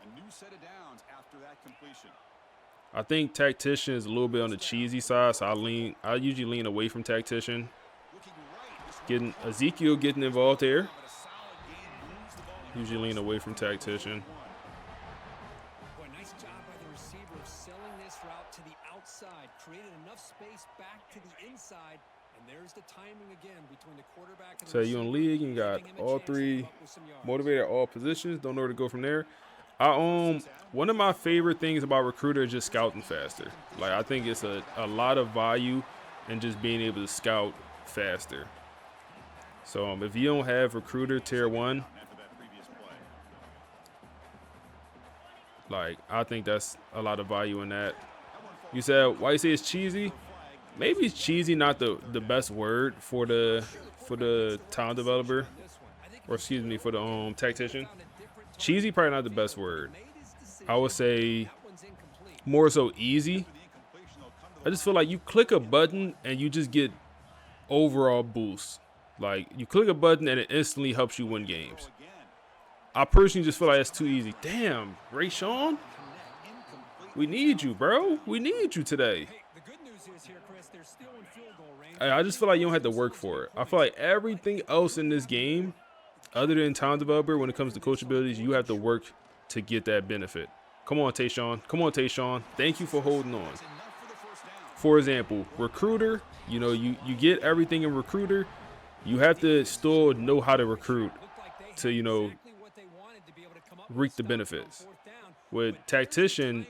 A new set of downs after that completion. I think tactician is a little bit on the cheesy side, so I usually lean away from tactician. Getting Ezekiel getting involved there. Usually lean away from tactician. Boy, nice job by the receiver of selling this route to the outside, created enough space back to the inside, and there's the timing again between the quarterback and the So you in league, you got giving him a all chance to three come up with some yards. motivated all positions. Don't know where to go from there. One of my favorite things about recruiter is just scouting faster. Like I think it's a lot of value in just being able to scout faster. So if you don't have recruiter tier 1, like I think that's a lot of value in that. You said why you say it's cheesy? Maybe it's cheesy not the best word for the talent developer, or excuse me, for the tactician. Cheesy probably not the best word. I would say more so easy. I just feel like you click a button and you just get overall boost. Like you click a button and it instantly helps you win games. I personally just feel like it's too easy. Damn, Rayshawn, we need you, bro. We need you today. I just feel like you don't have to work for it. I feel like everything else in this game, other than talent developer, when it comes to coach abilities, you have to work to get that benefit. Come on, Tayshawn. Come on, Tayshawn. Thank you for holding on. For example, recruiter, you get everything in recruiter. You have to still know how to recruit to, reap the benefits. With tactician,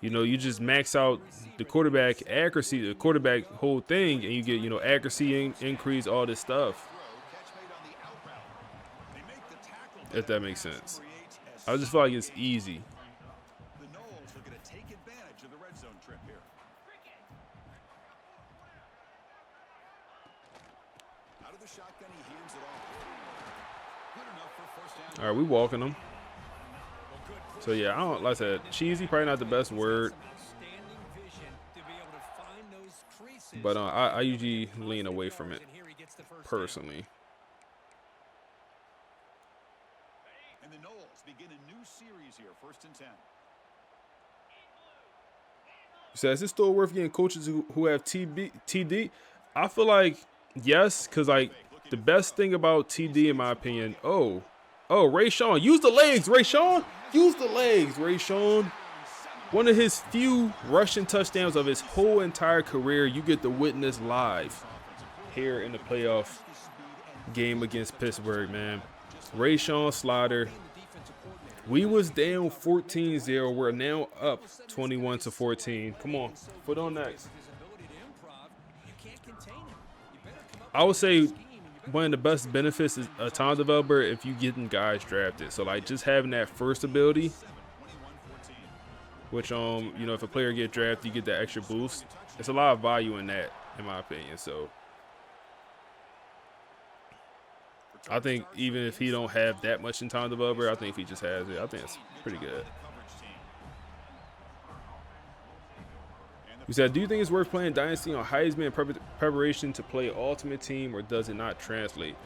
you just max out the quarterback accuracy, the quarterback whole thing, and you get, accuracy increase, all this stuff. If that makes sense. I just feel like it's easy. The Knowles looking to take advantage of the red zone trip here. Out of the shotgun, he hears it off. Good enough for first All right, we walking them. So yeah, I don't, like I said, cheesy probably not the best word, but I usually lean away from it personally. And the Knowles begin a new series here, 1st and 10. So is it still worth getting coaches who have TD? I feel like yes, because like the best thing about TD in my opinion, Rayshawn, use the legs, Rayshawn, use the legs, Rayshawn. One of his few rushing touchdowns of his whole entire career, you get to witness live here in the playoff game against Pittsburgh, man. Rayshawn Slaughter. We was down 14-0. We're now up 21-14. Come on, foot on next. I would say one of the best benefits is a time developer if you getting guys drafted. So like just having that first ability, which you know, if a player get drafted, you get that extra boost. There's a lot of value in that, in my opinion. So I think even if he don't have that much in time developer, I think if he just has it, I think it's pretty good. We said, do you think it's worth playing Dynasty on Heisman preparation to play Ultimate Team, or does it not translate?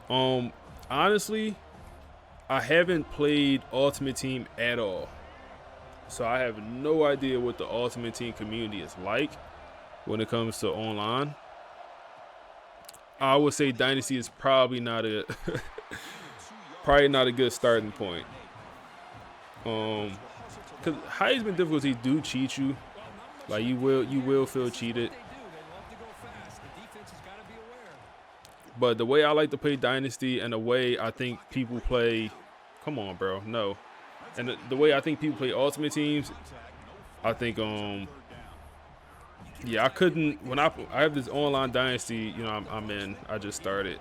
Honestly, I haven't played Ultimate Team at all, so I have no idea what the Ultimate Team community is like when it comes to online. I would say Dynasty is probably not a good starting point. Because Heisman difficulties do cheat you. Like you will feel cheated. But the way I like to play Dynasty and the way I think people play, come on, bro, no. And the way I think people play Ultimate Teams, I think yeah, I couldn't, when I have this online Dynasty, you know, I'm in, I just started.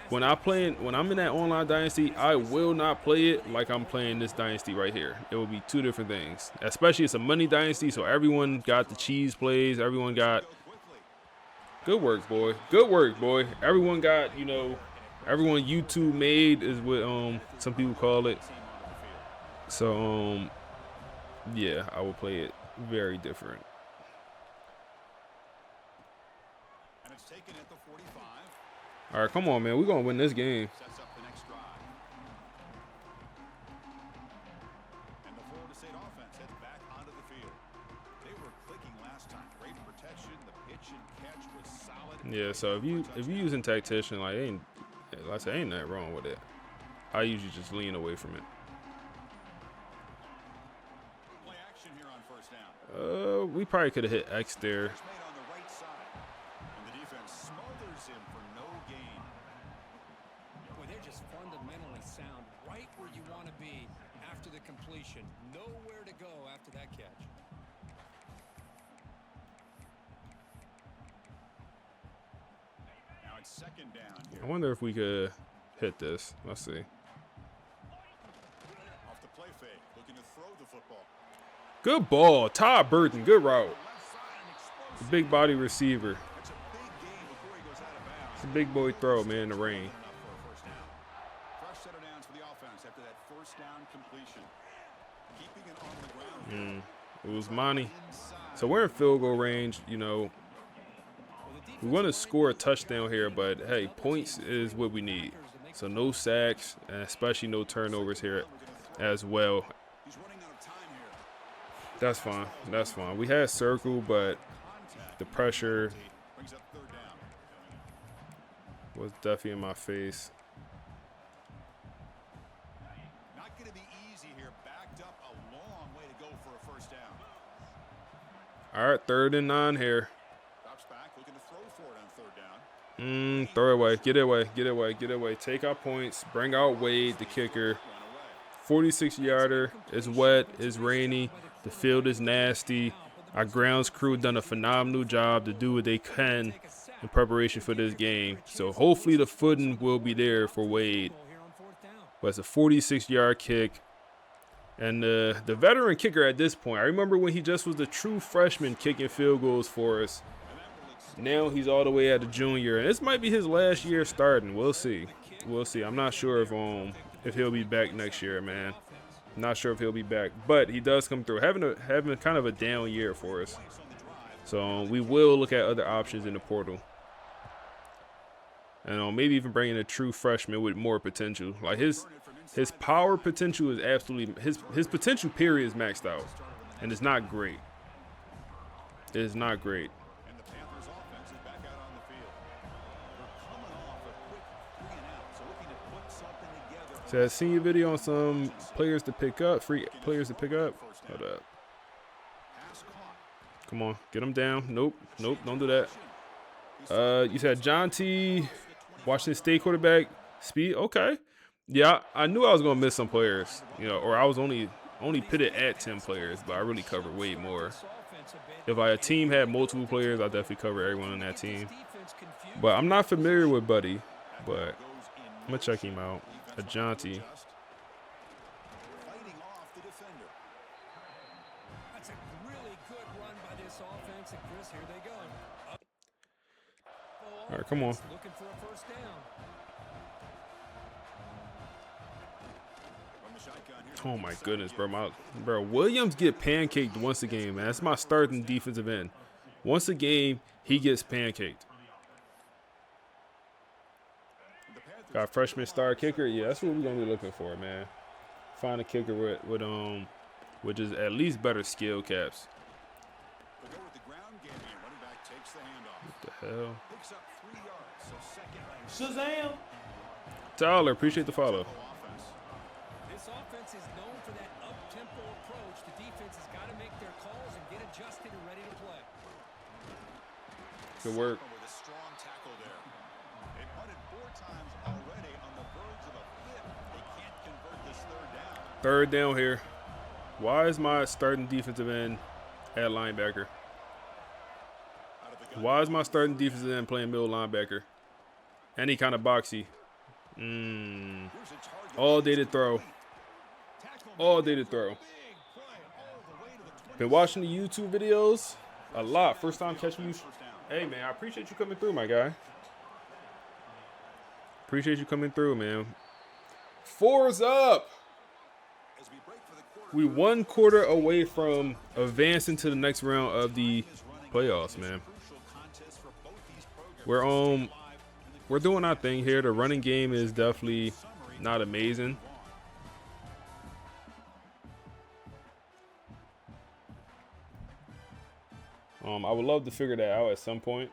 When I'm in that online Dynasty, I will not play it like I'm playing this Dynasty right here. It will be two different things. Especially it's a money Dynasty, so everyone got the cheese plays, everyone got, good work, boy. Good work, boy. Everyone got, you know, everyone YouTube made is what some people call it. So yeah, I will play it very different. All right, come on, man. We're going to win this game. Sets up the next drive. And the Florida State offense heads back onto the field. They were clicking last time. Great protection. The pitch and catch was solid. Yeah, so if you using tactician, like ain't nothing wrong with it. I usually just lean away from it. Play action here on 1st down. We probably could have hit X there. Nowhere to go after that catch. Now it's 2nd down here. I wonder if we could hit this. Let's see. Off the play fake, looking to throw the football. Good ball. Todd Burton, good route. The big body receiver. It's a big boy throw, man, in the rain. Fresh set of downs for the offense after that 1st down completion. Keeping it on the ground. It was Monty. So we're in field goal range, you know. We want to score a touchdown here, but hey, points is what we need. So no sacks, and especially no turnovers here as well. That's fine. That's fine. We had circle, but the pressure was definitely in my face. Not going to be easy here. Backed up a long way to go for a 1st down. All right, 3rd and 9 here. Drops back, looking to throw for it on 3rd down. Throw it away. Get it away. Get it away. Get it away. Take our points. Bring out Wade, the kicker. 46-yarder. It's wet. It's rainy. The field is nasty. Our grounds crew done a phenomenal job to do what they can in preparation for this game. So hopefully the footing will be there for Wade. But it's a 46-yard kick. And the veteran kicker at this point, I remember when he just was the true freshman kicking field goals for us. Now he's all the way at a junior, and this might be his last year starting. We'll see. We'll see. I'm not sure if he'll be back next year, man. Not sure if he'll be back, but he does come through. Having kind of a down year for us. So we will look at other options in the portal. And maybe even bringing a true freshman with more potential. Like his power potential is absolutely, his potential period is maxed out. And it's not great. It is not great. So I've seen your video on some players to pick up, free players to pick up. Hold up. Come on, get them down. Nope, don't do that. You said John T, Washington State quarterback, speed. Okay, yeah, I knew I was gonna miss some players, you know, or I was only pitted at 10 players, but I really covered way more. If a team had multiple players, I definitely cover everyone on that team. But I'm not familiar with Buddy, but I'm gonna check him out. A Jonty. That's a really good run by this offense, and Chris, here they go. All right, come on. Looking for a first down. Oh my goodness, bro. Williams get pancaked once a game, man. That's my starting defensive end. Once a game, he gets pancaked. Got freshman star kicker. Yeah, that's what we're gonna be looking for, man. Find a kicker with just at least better skill caps. What the hell? Shazam! Tyler, appreciate the follow. This offense is known for that up-tempo approach. The defense has got to make their calls and get adjusted and ready to play. Good work. Third down here. Why is my starting defensive end at linebacker? Why is my starting defensive end playing middle linebacker? And he kind of boxy. All day to throw. All day to throw. Been watching the YouTube videos a lot. First time catching you. Hey, man, I appreciate you coming through, my guy. Appreciate you coming through, man. 4's up. We 1 quarter away from advancing to the next round of the playoffs, man. We're doing our thing here. The running game is definitely not amazing. I would love to figure that out at some point.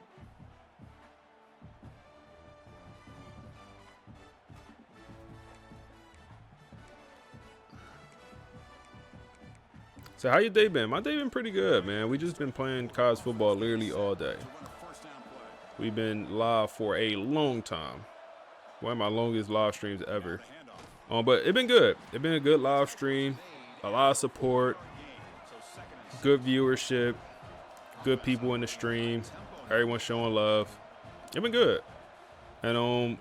So how your day been? My day been pretty good, man. We just been playing college football literally all day. We've been live for a long time. One of my longest live streams ever. But it been good. It been a good live stream. A lot of support. Good viewership. Good people in the stream. Everyone showing love. It been good. And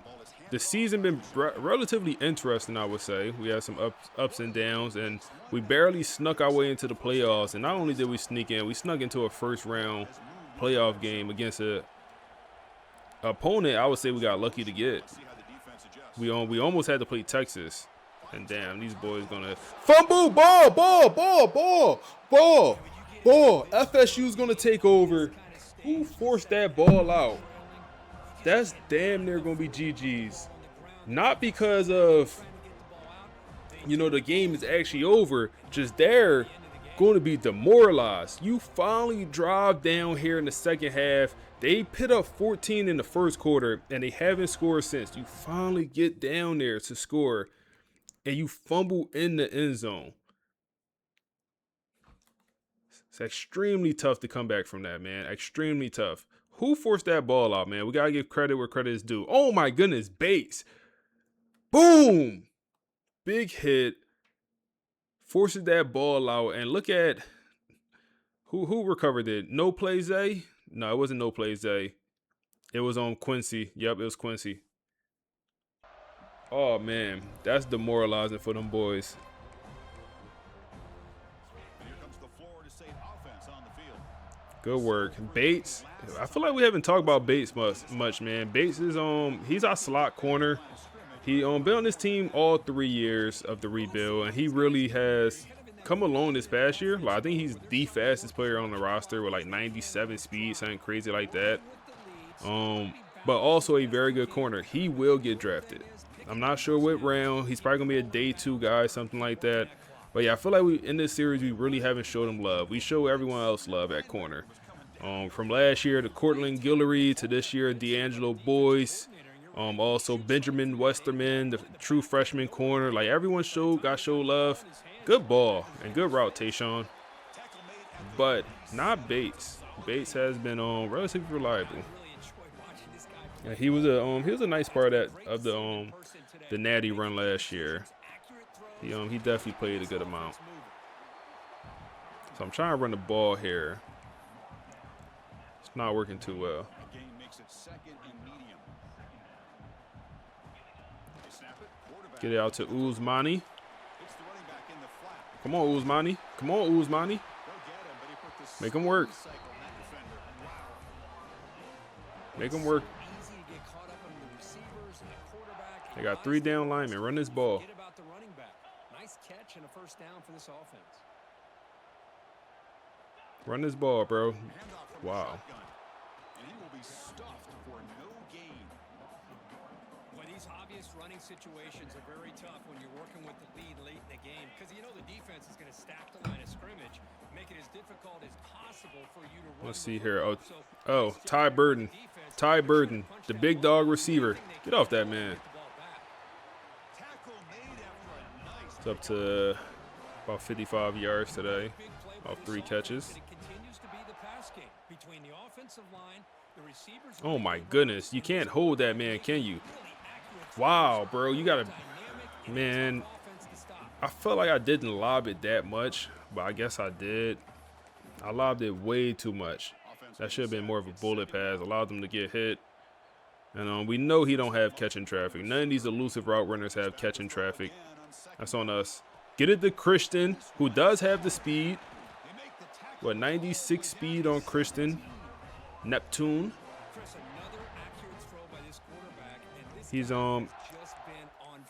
the season been relatively interesting, I would say. We had some ups and downs, and we barely snuck our way into the playoffs. And not only did we sneak in, we snuck into a first round playoff game against a opponent I would say we got lucky to get. We almost had to play Texas. And damn, these boys gonna fumble, ball. FSU's gonna take over. Who forced that ball out? That's damn near gonna be GG's. Not because of, you know, the game is actually over. Just they're going to be demoralized. You finally drive down here in the second half. They put up 14 in the first quarter, and they haven't scored since. You finally get down there to score, and you fumble in the end zone. It's extremely tough to come back from that, man. Extremely tough. Who forced that ball out, man? We got to give credit where credit is due. Oh, my goodness. Bates. Boom. Big hit. Forces that ball out. And look at who recovered it. No play Zay? No, it wasn't no play Zay. It was on Quincy. Yep, it was Quincy. Oh, man. That's demoralizing for them boys. Good work. Bates. I feel like we haven't talked about Bates much, man. Bates is he's our slot corner. He been on this team all 3 years of the rebuild, and he really has come along this past year. Like, I think he's the fastest player on the roster with like 97 speed, something crazy like that. But also a very good corner. He will get drafted. I'm not sure what round. He's probably gonna be a day 2 guy, something like that. But yeah, I feel like we in this series we really haven't showed him love. We show everyone else love at corner. From last year to Cortland Guillory to this year D'Angelo Boyce. Also Benjamin Westerman, the true freshman corner. Like, everyone got showed love. Good ball and good route, Tayshaun. But not Bates. Bates has been relatively reliable. Yeah, he was a nice part of the Natty run last year. He definitely played a good amount. So I'm trying to run the ball here. It's not working too well. Get it out to Uzmani. Come on, Uzmani. Come on, Uzmani. Make him work. Make him work. They got 3 down linemen. Run this ball. Nice catch and a first down for this offense. Run this ball, bro. Wow. And he will be stuffed for no gain. Boy, these obvious running situations are very tough when you're working with the lead late in the game, because you know the defense is going to stack the line of scrimmage, make it as difficult as possible for you to run. Let's see here. Oh, Ty Burden. Ty Burden, the big dog receiver. Get off that man. It's up to about 55 yards today. Off 3 catches. Oh my goodness. You can't hold that man, can you? Wow, bro. You got to... Man, I felt like I didn't lob it that much, but I guess I did. I lobbed it way too much. That should have been more of a bullet pass. Allowed them to get hit. And we know he don't have catching traffic. None of these elusive route runners have catching traffic. That's on us. Get it to Christian, who does have the speed. What, 96 speed on Christian. Neptune. He's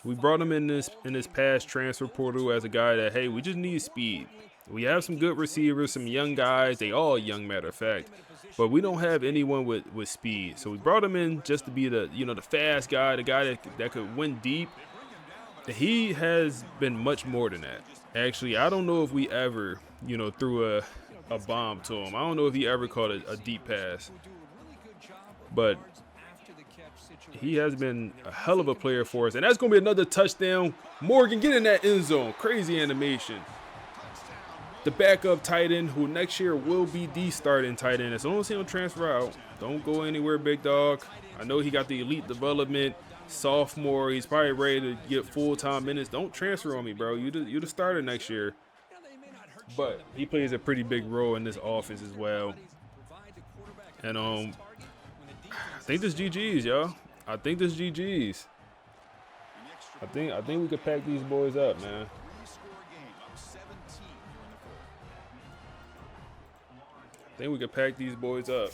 we brought him in this past transfer portal as a guy that, hey, we just need speed. We have some good receivers, some young guys. They all young, matter of fact. But we don't have anyone with speed. So we brought him in just to be the fast guy, the guy that could win deep. He has been much more than that. Actually, I don't know if we ever, threw a bomb to him. I don't know if he ever caught a deep pass. But he has been a hell of a player for us. And that's going to be another touchdown. Morgan, get in that end zone. Crazy animation. The backup tight end, who next year will be the starting tight end. As long as he don't transfer out, don't go anywhere, big dog. I know he got the elite development. Sophomore, he's probably ready to get full-time minutes. Don't transfer on me, bro. You the starter next year. But he plays a pretty big role in this offense as well. And I think this GG's, y'all. I think this GG's. I think we could pack these boys up, man. I think we could pack these boys up.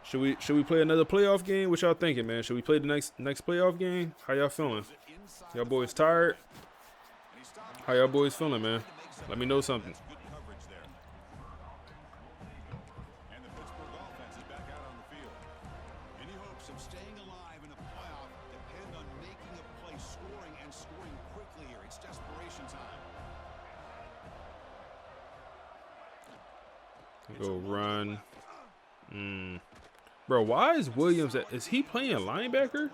Should we play another playoff game? What y'all thinking, man? Should we play the next playoff game? How y'all feeling? Y'all boys tired? How y'all boys feeling, man? Let me know something. Go run. Bro, why is Williams is he playing linebacker?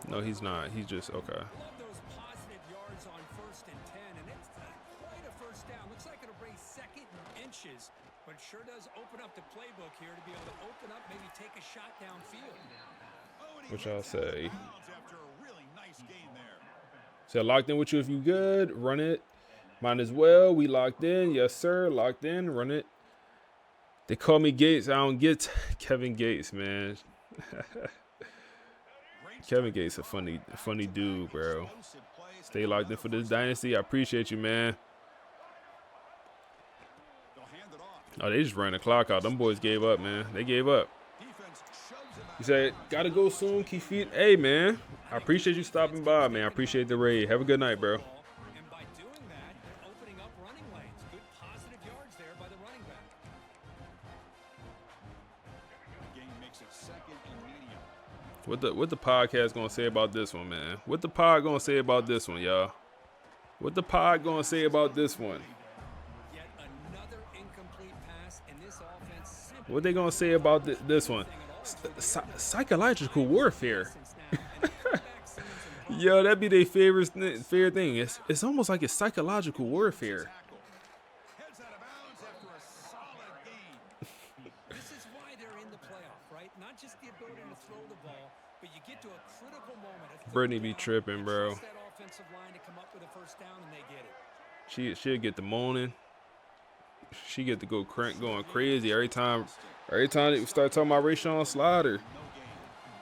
No, he's not. He's just okay. But sure does open up the playbook here to be able to open up, maybe take a shot downfield. What y'all say? So locked in with you if you good. Run it. Might as well. We locked in. Yes, sir. Locked in. Run it. They call me Gates. I don't get Kevin Gates, man. Kevin Gates a funny dude, bro. Stay locked in for this dynasty. I appreciate you, man. Oh, they just ran the clock out. Them boys gave up, man. They gave up. He said, gotta go soon, keep feet. Hey, man, I appreciate you stopping by, man. I appreciate the raid. Have a good night, bro. And by doing that, they're opening up running lanes. Good positive yards there by the running back. Game makes it second and medium. What the podcast gonna say about this one, man? What the pod gonna say about this one, y'all? What the pod gonna say about this one? Yet another incomplete pass, and this offense simply What they gonna say about this one? Psychological warfare. Yo, that'd be their favorite thing. It's almost like it's psychological warfare. Heads out of bounds after a solid gain. This is why they're in the playoff, right? Not just the ability to throw the ball, but you get to a critical moment. Brittany be tripping, bro. That offensive line to come up with a first down, and they get it. She'll get the moaning. She get to go going crazy every time they start talking about Rashawn Slaughter.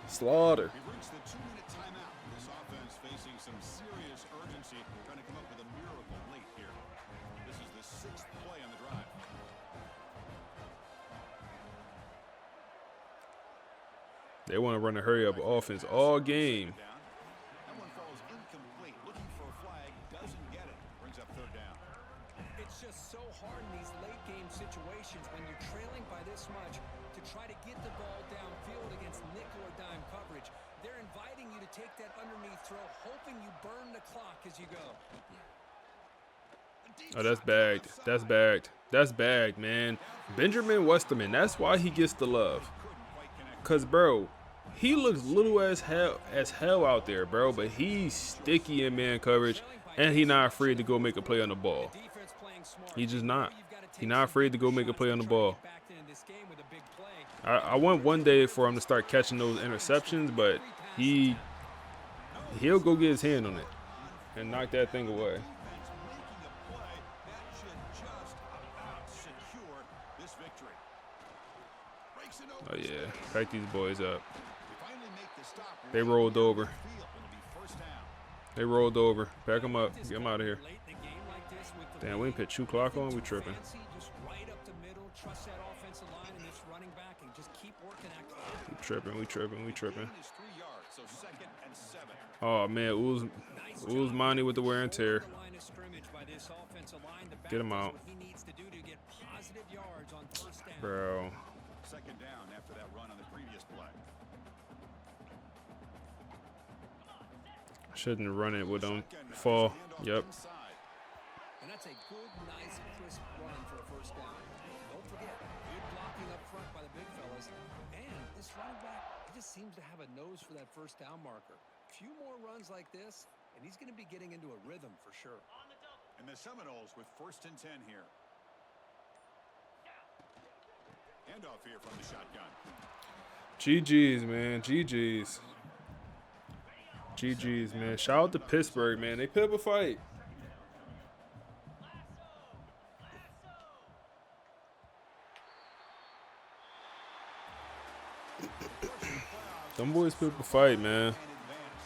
Slaughter. We've reached the 2-minute timeout. This offense facing some serious urgency, trying to come up with a miracle late here. This is the 6th play on the drive. They want to run a hurry up offense all game. That one falls incomplete. Looking for a flag, doesn't get it. Brings up 3rd down. It's just so hard in these late game situations when you're trailing by this much to try to get the ball downfield against nickel or dime coverage. They're inviting you to take that underneath throw, hoping you burn the clock as you go. Oh, that's bagged. That's bagged. That's bagged, man. Benjamin Westerman, that's why he gets the love. Cause bro, he looks little as hell out there, bro, but he's sticky in man coverage, and he not afraid to go make a play on the ball. He just not. He not afraid to go make a play on the ball. I want one day for him to start catching those interceptions, but he'll go get his hand on it and knock that thing away. Oh yeah, pack these boys up. They rolled over. They rolled over. Pack them up. Get them out of here. Damn, we didn't put 2 clock on. We tripping. We tripping. Oh man, Uzmani with the wear and tear. Get him out, bro. 2nd down after that run on the previous play. Shouldn't run it with them. Fall. Yep. And that's a good, nice, crisp run for a first down. Don't forget, good blocking up front by the big fellas. And this running back, he just seems to have a nose for that first down marker. Few more runs like this, and he's going to be getting into a rhythm for sure. And the Seminoles with 1st and 10 here. Handoff here from the shotgun. GG's, man. GG's, man. Shout out to Pittsburgh, man. They put up a fight. Them boys put up a fight, man.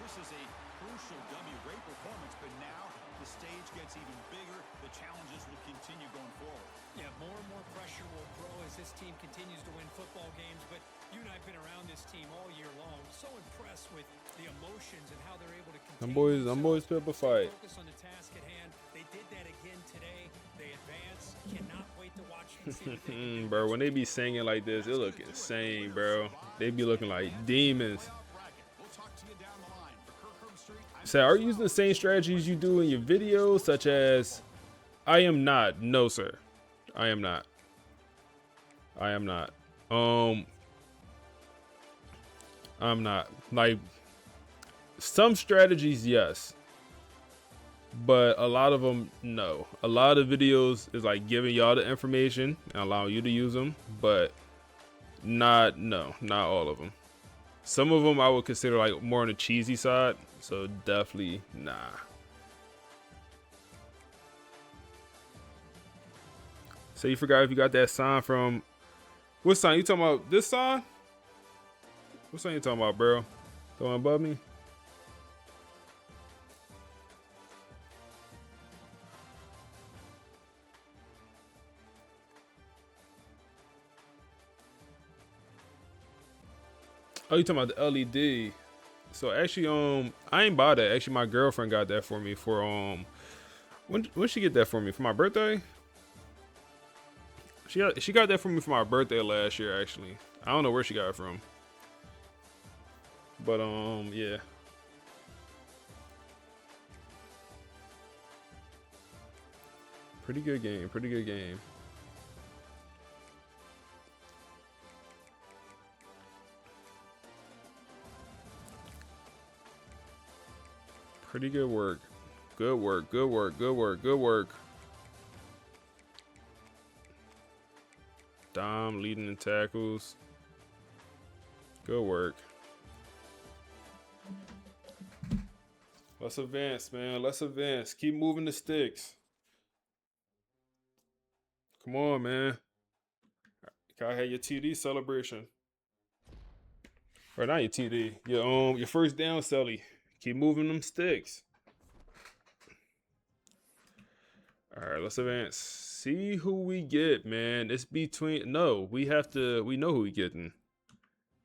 This is a crucial W. Great performance, but now the stage gets even bigger. The challenges will continue going forward. Yeah, more and more pressure will grow as this team continues to win football games, but you and I have been around this team all year long. So impressed with the emotions and how they're able to continue. Them boys put up a fight. Focus on the task at hand. They did that again today. They advance. Cannot wait to watch and see what they can do. Bro, when they be singing like this, it look insane, bro. They be looking like demons. So are you using the same strategies you do in your videos, such as I am not. No, sir. I am not. I'm not. Like, some strategies, yes. But a lot of them, no. A lot of videos is like giving y'all the information and allowing you to use them, but not all of them. Some of them I would consider like more on the cheesy side, so definitely nah. So you forgot if you got that sign from, what sign? You talking about this sign? What sign you talking about, bro? The one above me? Oh, you talking about the LED? So actually, I ain't bought that. Actually, my girlfriend got that for me for when she get that for me for my birthday. She got that for me for my birthday last year. Actually, I don't know where she got it from, but yeah. Pretty good game. Pretty good game. Pretty good work. Good work. Good work. Good work. Good work. Dom leading in tackles. Good work. Let's advance, man. Let's advance. Keep moving the sticks. Come on, man. Gotta have your TD celebration. Or not your TD. Your first down, Sully. Keep moving them sticks. All right, let's advance. See who we get, man. It's between. No, we know who we getting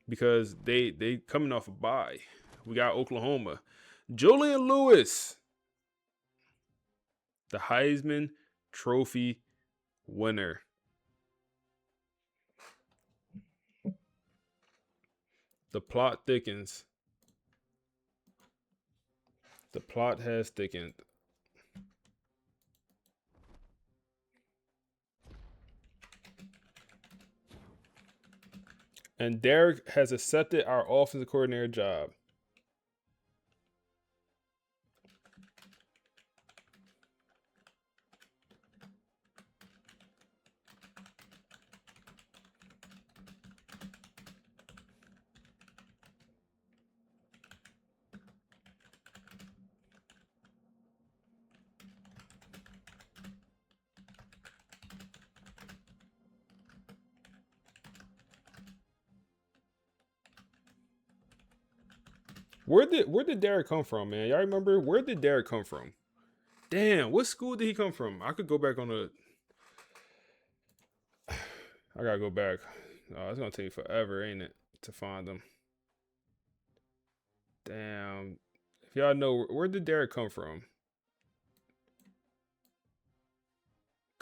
because they coming off a bye. We got Oklahoma. Julian Lewis, the Heisman Trophy winner. The plot thickens. The plot has thickened. And Derek has accepted our offensive coordinator job. Where did Derek come from, man? Y'all remember? Where did Derek come from? Damn, what school did he come from? I could go back on the. I gotta go back. It's gonna take forever, ain't it, to find them? Damn. If y'all know, where did Derek come from?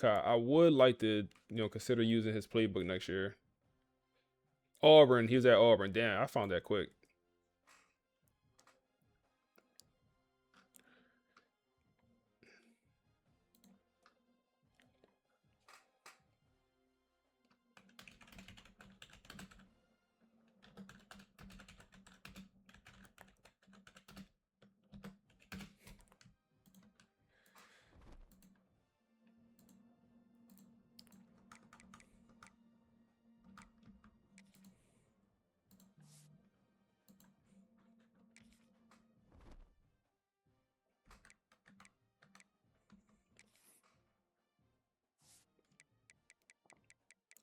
I would like to, consider using his playbook next year. Auburn. He was at Auburn. Damn, I found that quick.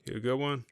You a good one?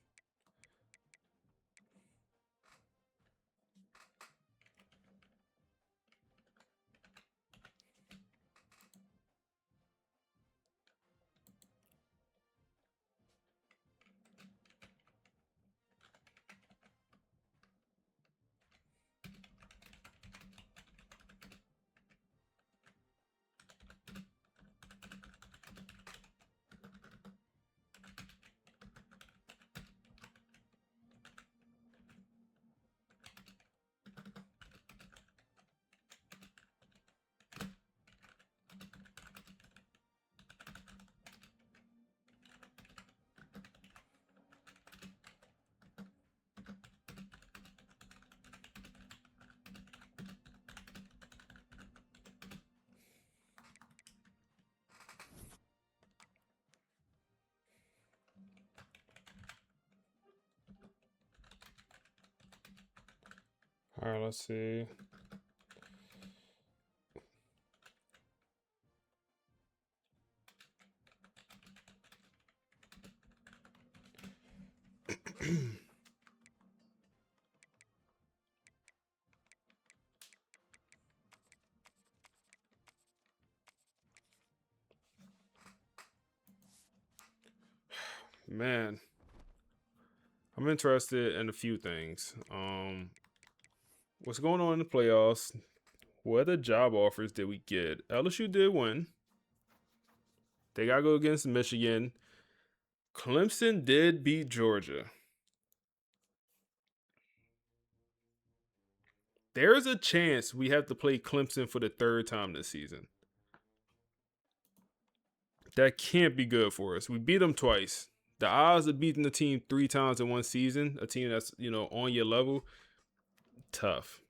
All right, let's see. Man, I'm interested in a few things. what's going on in the playoffs? What other job offers did we get? LSU did win. They got to go against Michigan. Clemson did beat Georgia. There's a chance we have to play Clemson for the third time this season. That can't be good for us. We beat them twice. The odds of beating the team 3 times in one season, a team that's, on your level, tough.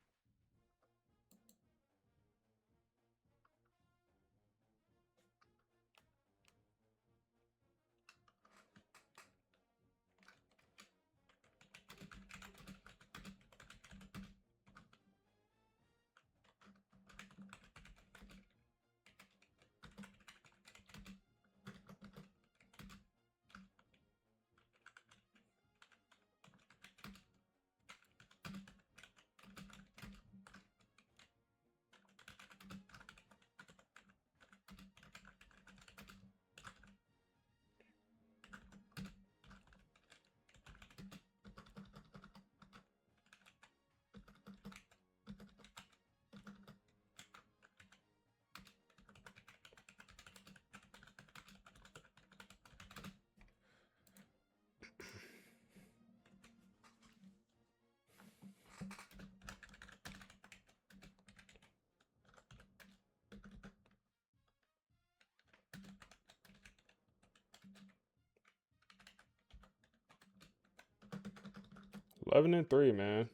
Eleven and 3, man.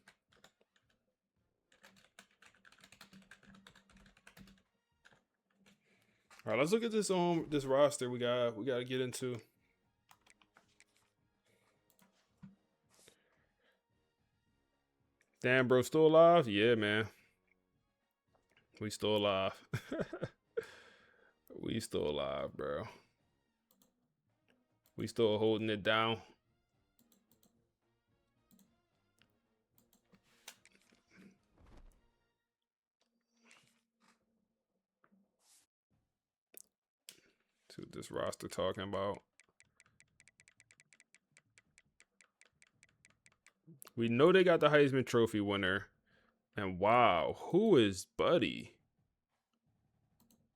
All right, let's look at this roster we got to get into. Damn, bro, still alive? Yeah, man. We still alive. We still alive, bro. We still holding it down. See what this roster talking about. We know they got the Heisman Trophy winner. And wow, who is Buddy?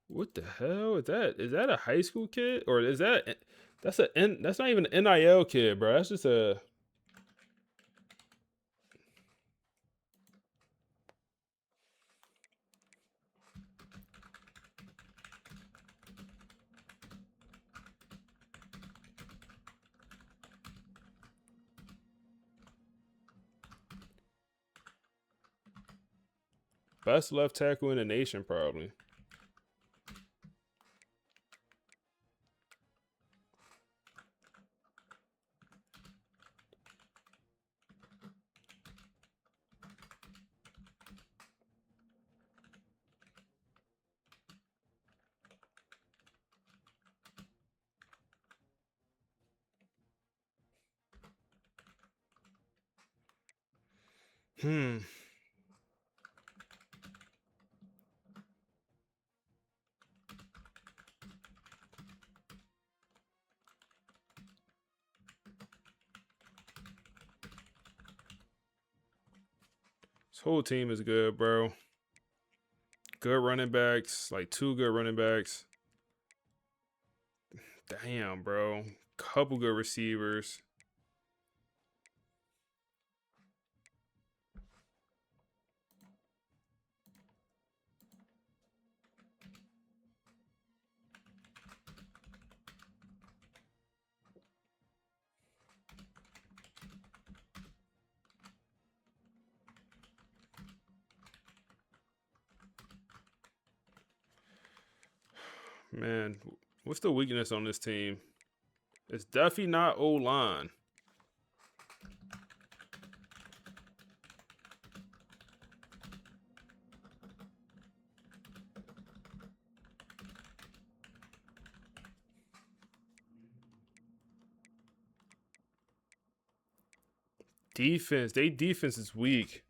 What the hell is that? Is that a high school kid? Or is that's not even an NIL kid, bro. That's just a best left tackle in the nation, probably. This whole team is good, bro. Good running backs, like 2 good running backs. Damn, bro. Couple good receivers. Man, what's the weakness on this team? It's definitely not O-line. Defense. They defense is weak.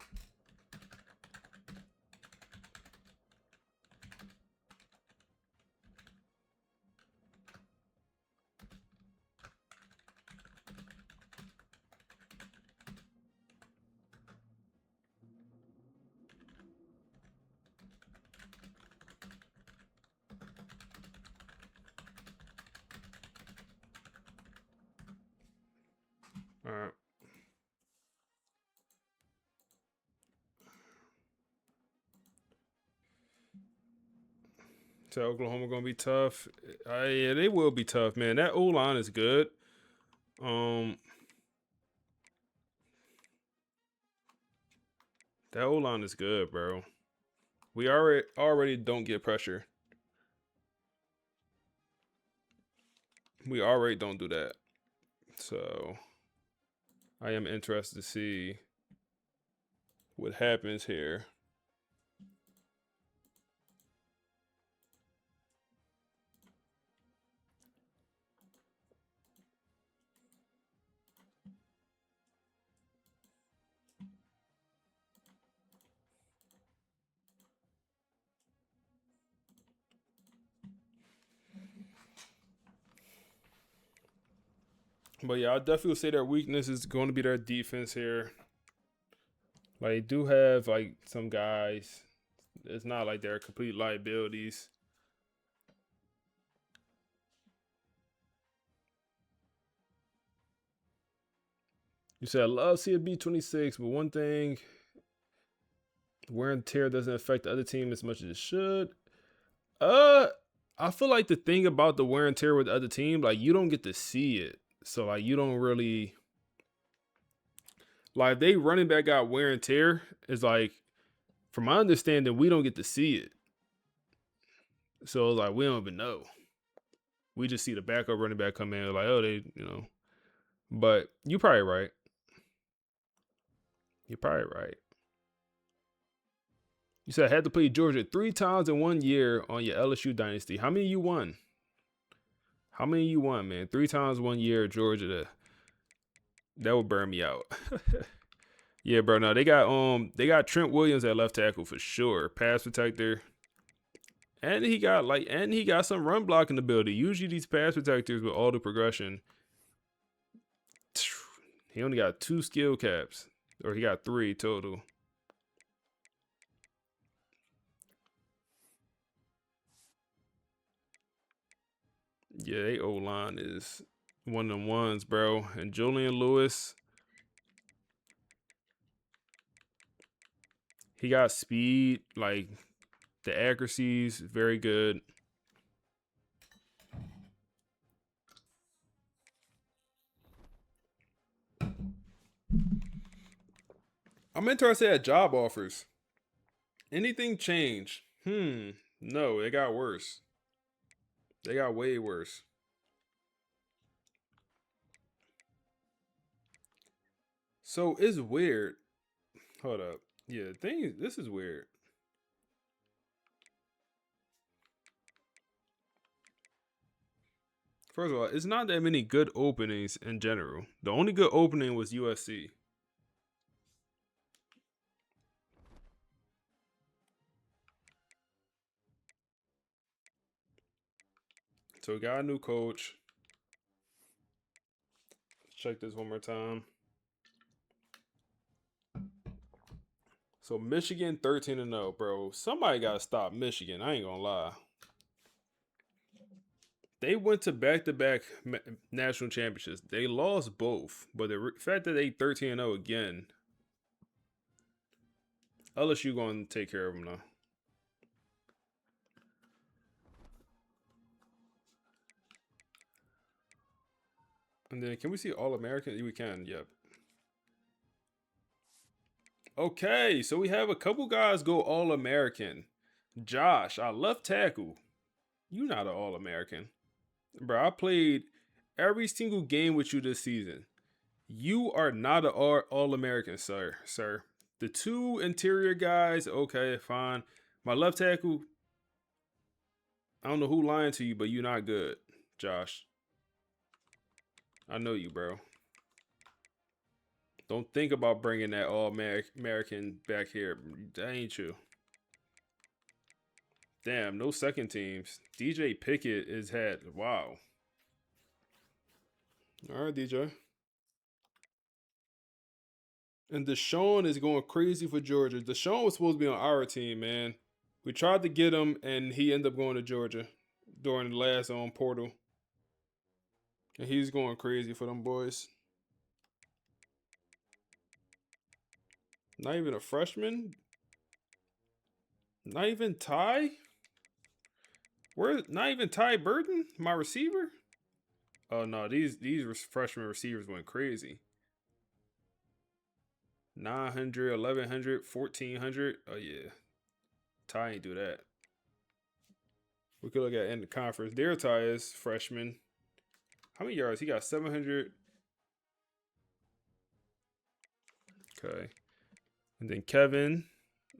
All right. So Oklahoma gonna be tough. Yeah, they will be tough, man. That O-line is good. That O-line is good, bro. We already don't get pressure. We already don't do that. So I am interested to see what happens here. But yeah, I definitely say their weakness is going to be their defense here. Like, they do have like some guys. It's not like they're complete liabilities. You said I love CFB 26, but one thing, wear and tear doesn't affect the other team as much as it should. I feel like the thing about the wear and tear with the other team, like, you don't get to see it. So like, you don't really, like, if they running back got wear and tear, it's like, from my understanding, we don't get to see it. So it's like, we don't even know. We just see the backup running back come in, like, oh, they, you know. But you're probably right. You're probably right. You said I had to play Georgia 3 times in 1 year on your LSU dynasty. How many you won? How many you won, man? 3 times 1 year, Georgia. That would burn me out. Yeah, bro. No, they got Trent Williams at left tackle for sure. Pass protector. And he got some run blocking ability. Usually these pass protectors with all the progression, he only got 2 skill caps. Or he got 3 total. Yeah, they O-line is one of them ones, bro. And Julian Lewis, he got speed, like the accuracy's very good. I'm interested at job offers. Anything change? No, it got worse. They got way worse. So it's weird. Hold up. Yeah, this is weird. First of all, it's not that many good openings in general. The only good opening was USC. So we got a new coach. Let's check this one more time. So Michigan 13-0, bro. Somebody got to stop Michigan. I ain't going to lie. They went to back-to-back national championships. They lost both. But the fact that they 13-0 again, LSU going to take care of them now. And then can we see All-American? We can, yep. Okay, so we have a couple guys go All-American. Josh, our left tackle. You not an All-American. Bro, I played every single game with you this season. You are not an All-American, sir. The 2 interior guys, okay, fine. My left tackle, I don't know who lying to you, but you're not good, Josh. I know you, bro. Don't think about bringing that All-American back here. That ain't you. Damn, no second teams. DJ Pickett is had. Wow. All right, DJ. And Deshaun is going crazy for Georgia. Deshaun was supposed to be on our team, man. We tried to get him, and he ended up going to Georgia during the last portal. And he's going crazy for them boys. Not even a freshman? Not even Ty? Not even Ty Burton, my receiver? Oh no, these freshman receivers went crazy. 900, 1100, 1400. Oh yeah. Ty ain't do that. We could look at in the conference. Their Ty is freshman. How many yards? He got 700. Okay. And then Kevin.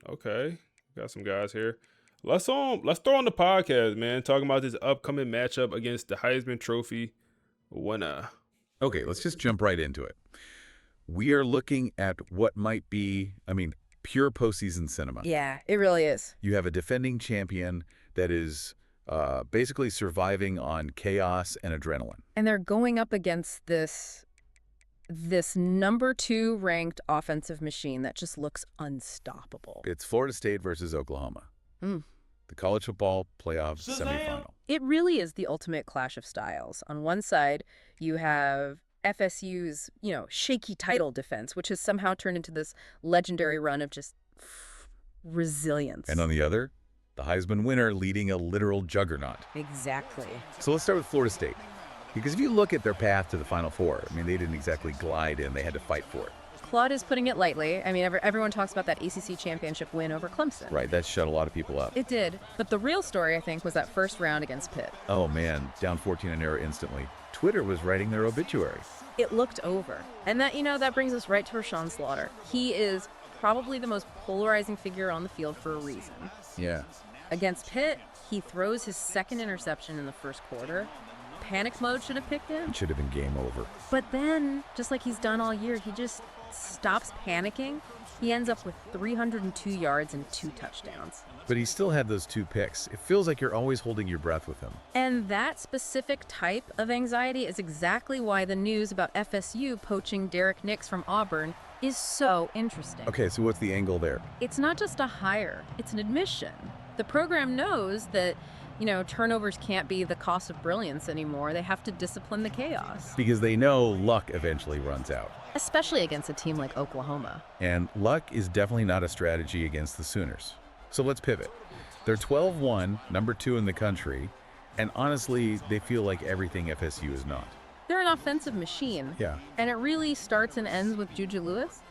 Okay. Got some guys here. Let's throw on the podcast, man. Talking about this upcoming matchup against the Heisman Trophy winner. Okay, let's just jump right into it. We are looking at what might be, pure postseason cinema. Yeah, it really is. You have a defending champion that is basically surviving on chaos and adrenaline. And they're going up against this number 2 ranked offensive machine that just looks unstoppable. It's Florida State versus Oklahoma. The college football playoff semifinal. It really is the ultimate clash of styles. On one side, you have FSU's, shaky title defense, which has somehow turned into this legendary run of just resilience. And on the other, the Heisman winner leading a literal juggernaut. Exactly. So let's start with Florida State. Because if you look at their path to the Final Four, they didn't exactly glide in. They had to fight for it. Claude is putting it lightly. Everyone talks about that ACC Championship win over Clemson. Right, that shut a lot of people up. It did. But the real story, I think, was that first round against Pitt. Oh, man, down 14-0 instantly. Twitter was writing their obituary. It looked over. And that brings us right to Rashawn Slaughter. He is probably the most polarizing figure on the field for a reason. Yeah. Against Pitt, he throws his second interception in the first quarter. Panic mode should have picked him. It should have been game over. But then, just like he's done all year, he just stops panicking. He ends up with 302 yards and 2 touchdowns. But he still had those 2 picks. It feels like you're always holding your breath with him. And that specific type of anxiety is exactly why the news about FSU poaching Derek Nix from Auburn is so interesting. Okay, so what's the angle there? It's not just a hire, it's an admission. The program knows that turnovers can't be the cost of brilliance anymore. They have to discipline the chaos. Because they know luck eventually runs out. Especially against a team like Oklahoma. And luck is definitely not a strategy against the Sooners. So let's pivot. They're 12-1, number 2 in the country, and honestly, they feel like everything FSU is not. They're an offensive machine. Yeah. And it really starts and ends with Juju Lewis.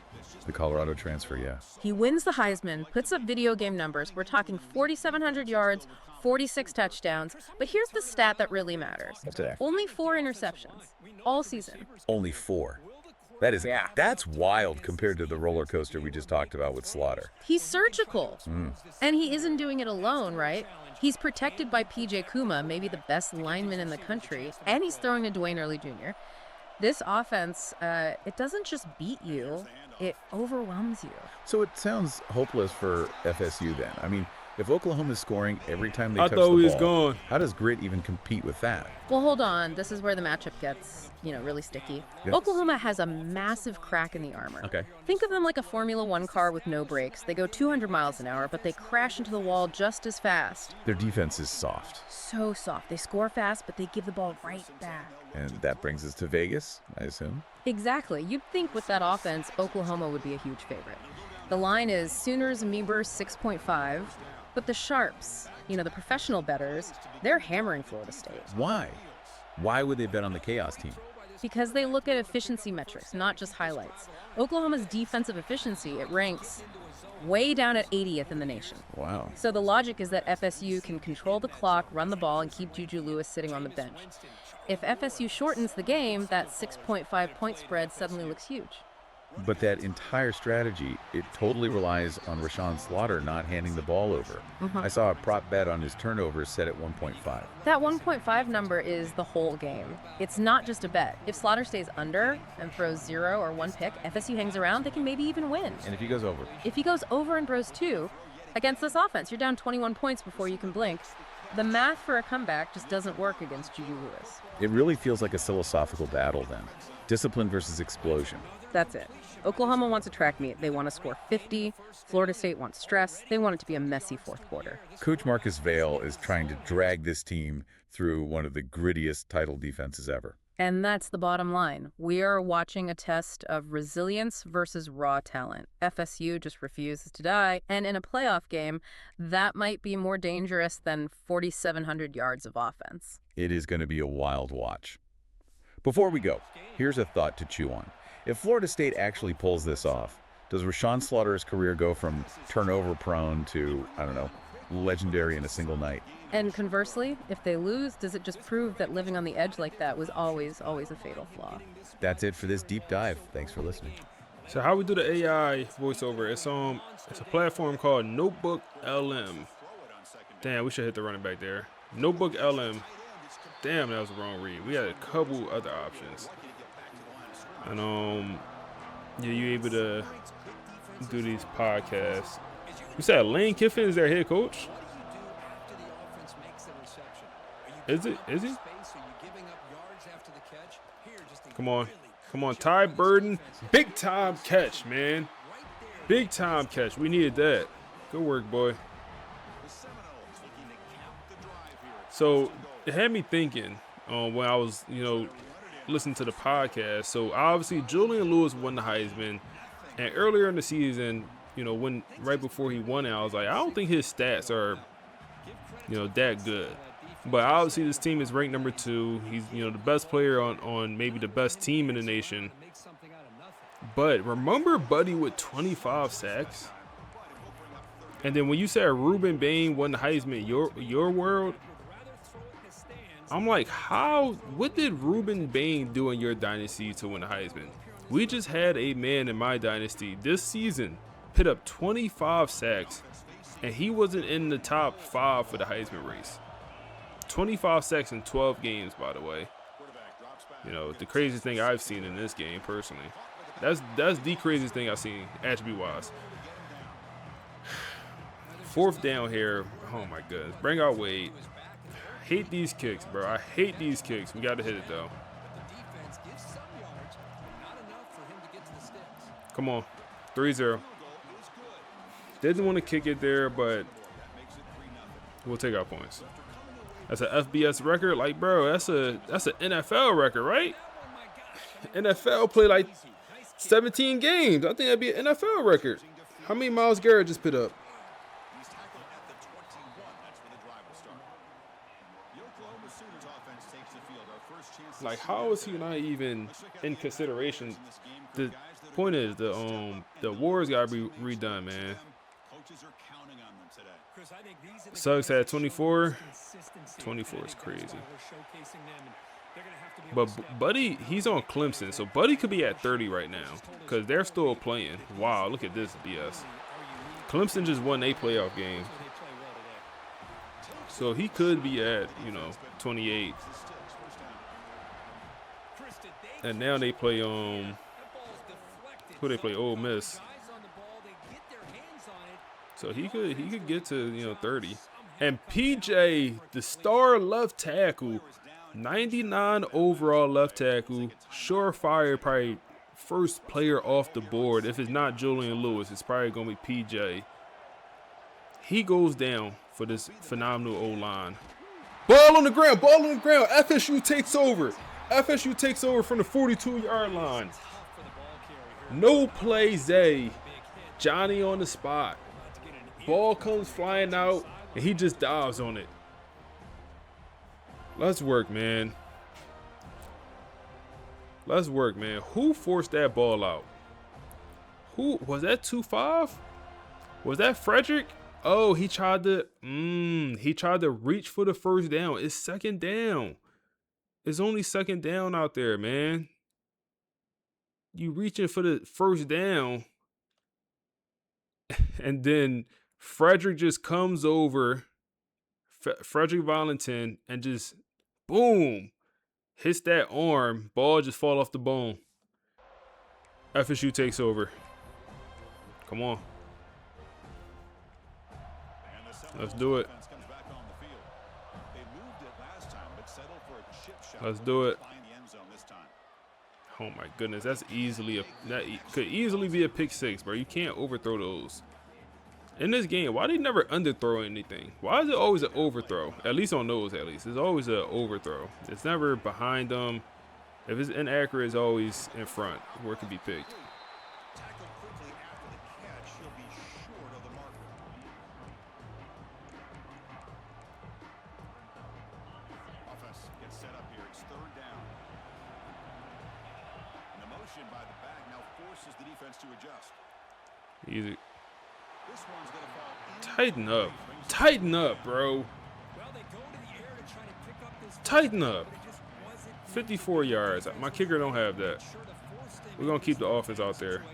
The Colorado transfer, yeah. He wins the Heisman, puts up video game numbers. We're talking 4,700 yards, 46 touchdowns. But here's the stat that really matters. What's that? Only 4 interceptions all season. Only 4. That's wild compared to the roller coaster we just talked about with Slaughter. He's surgical. And he isn't doing it alone, right? He's protected by PJ Kuma, maybe the best lineman in the country, and he's throwing to Dwayne Early Jr. This offense, it doesn't just beat you, it overwhelms you. So it sounds hopeless for FSU then. If Oklahoma's scoring every time they touch the thought we was ball, gone. how does Grit even compete with that? Well, hold on. This is where the matchup gets, really sticky. Yeah. Oklahoma has a massive crack in the armor. Okay. Think of them like a Formula One car with no brakes. They go 200 miles an hour, but they crash into the wall just as fast. Their defense is soft. So soft. They score fast, but they give the ball right back. And that brings us to Vegas, I assume? Exactly. You'd think with that offense, Oklahoma would be a huge favorite. The line is Sooners Meebers 6.5. But the sharps, the professional bettors, they're hammering Florida State. Why? Why would they bet on the chaos team? Because they look at efficiency metrics, not just highlights. Oklahoma's defensive efficiency, it ranks way down at 80th in the nation. Wow. So the logic is that FSU can control the clock, run the ball, and keep Juju Lewis sitting on the bench. If FSU shortens the game, that 6.5 point spread suddenly looks huge. But that entire strategy, it totally relies on Rashawn Slaughter not handing the ball over. I saw a prop bet on his turnovers set at 1.5. That 1.5 number is the whole game. It's not just a bet. If Slaughter stays under and throws 0 or 1 pick, FSU hangs around, they can maybe even win. And if he goes over? If he goes over and throws 2, against this offense, you're down 21 points before you can blink. The math for a comeback just doesn't work against Juju Lewis. It really feels like a philosophical battle then. Discipline versus explosion. That's it. Oklahoma wants a track meet. They want to score 50. Florida State wants stress. They want it to be a messy fourth quarter. Coach Marcus Vail is trying to drag this team through one of the grittiest title defenses ever. And that's the bottom line. We are watching a test of resilience versus raw talent. FSU just refuses to die, and in a playoff game, that might be more dangerous than 4,700 yards of offense. It is going to be a wild watch. Before we go, here's a thought to chew on. If Florida State actually pulls this off, does Rashawn Slaughter's career go from turnover-prone to, I don't know, legendary in a single night? And conversely, if they lose, does it just prove that living on the edge like that was always a fatal flaw? That's it for this deep dive. Thanks for listening. So how we do the AI voiceover? It's a platform called Notebook LM. Damn, we should hit the running back there. Notebook LM. Damn, that was the wrong read. We had a couple other options. And yeah, you able to do these podcasts. You said Lane Kiffin is their head coach? Is it? Is he? Come on. Come on, Ty Burden. Big time catch, man. Big time catch. We needed that. Good work, boy. So it had me thinking when I was, listening to the podcast. So obviously Julian Lewis won the Heisman. And earlier in the season, when right before he won it, I was like, I don't think his stats are, that good. But obviously this team is ranked number 2. He's, the best player on maybe the best team in the nation. But remember Buddy with 25 sacks? And then when you said Ruben Bain won the Heisman, your world, I'm like, what did Ruben Bain do in your dynasty to win the Heisman? We just had a man in my dynasty this season put up 25 sacks, and he wasn't in the top 5 for the Heisman race. 25 sacks in 12 games, by the way. The craziest thing I've seen in this game, personally. That's the craziest thing I've seen, attribute-wise. 4th down here. Oh, my goodness. Bring out Wade. Hate these kicks, bro. I hate these kicks. We got to hit it, though. Come on. 3-0. Didn't want to kick it there, but we'll take our points. That's an FBS record. Like, bro, that's an NFL record, right? NFL play like 17 games. I think that'd be an NFL record. How many Myles Garrett just put up? Like, how is he not even in consideration? The point is, the awards gotta be redone, man. Suggs had 24. 24 is crazy. But Buddy, he's on Clemson, so Buddy could be at 30 right now because they're still playing. Wow, look at this BS. Clemson just won a playoff game, so he could be at 28. And now they play who they play? Ole Miss. So he could get to 30. And PJ, the star left tackle, 99 overall left tackle, surefire, probably first player off the board. If it's not Julian Lewis, it's probably gonna be PJ. He goes down for this phenomenal O-line. Ball on the ground, FSU takes over. FSU takes over from the 42-yard line. No play, Zay. Johnny on the spot. Ball comes flying out, and he just dives on it. Let's work, man. Let's work, man. Who forced that ball out? Who was that? 2-5? Was that Frederick? Oh, he tried to reach for the first down. It's 2nd down. It's only 2nd down out there, man. You reaching for the first down, and then Frederick just comes over, Frederick Valentin, and just, boom, hits that arm. Ball just fall off the bone. FSU takes over. Come on. Let's do it. Let's do it. Oh my goodness, that could easily be a pick 6, bro. You can't overthrow those. In this game, why they never underthrow anything? Why is it always an overthrow? At least on those, at least. It's always an overthrow. It's never behind them. If it's inaccurate, it's always in front where it can be picked. Tackled quickly after the catch. He'll be short of the marker. Offense gets set up here. It's third down. And the motion by the back now forces the defense to adjust. Easy. This one's going to fall in. Tighten up. Tighten up, bro. Tighten up. 54 yards. My kicker don't have that. We're going to keep the offense out there.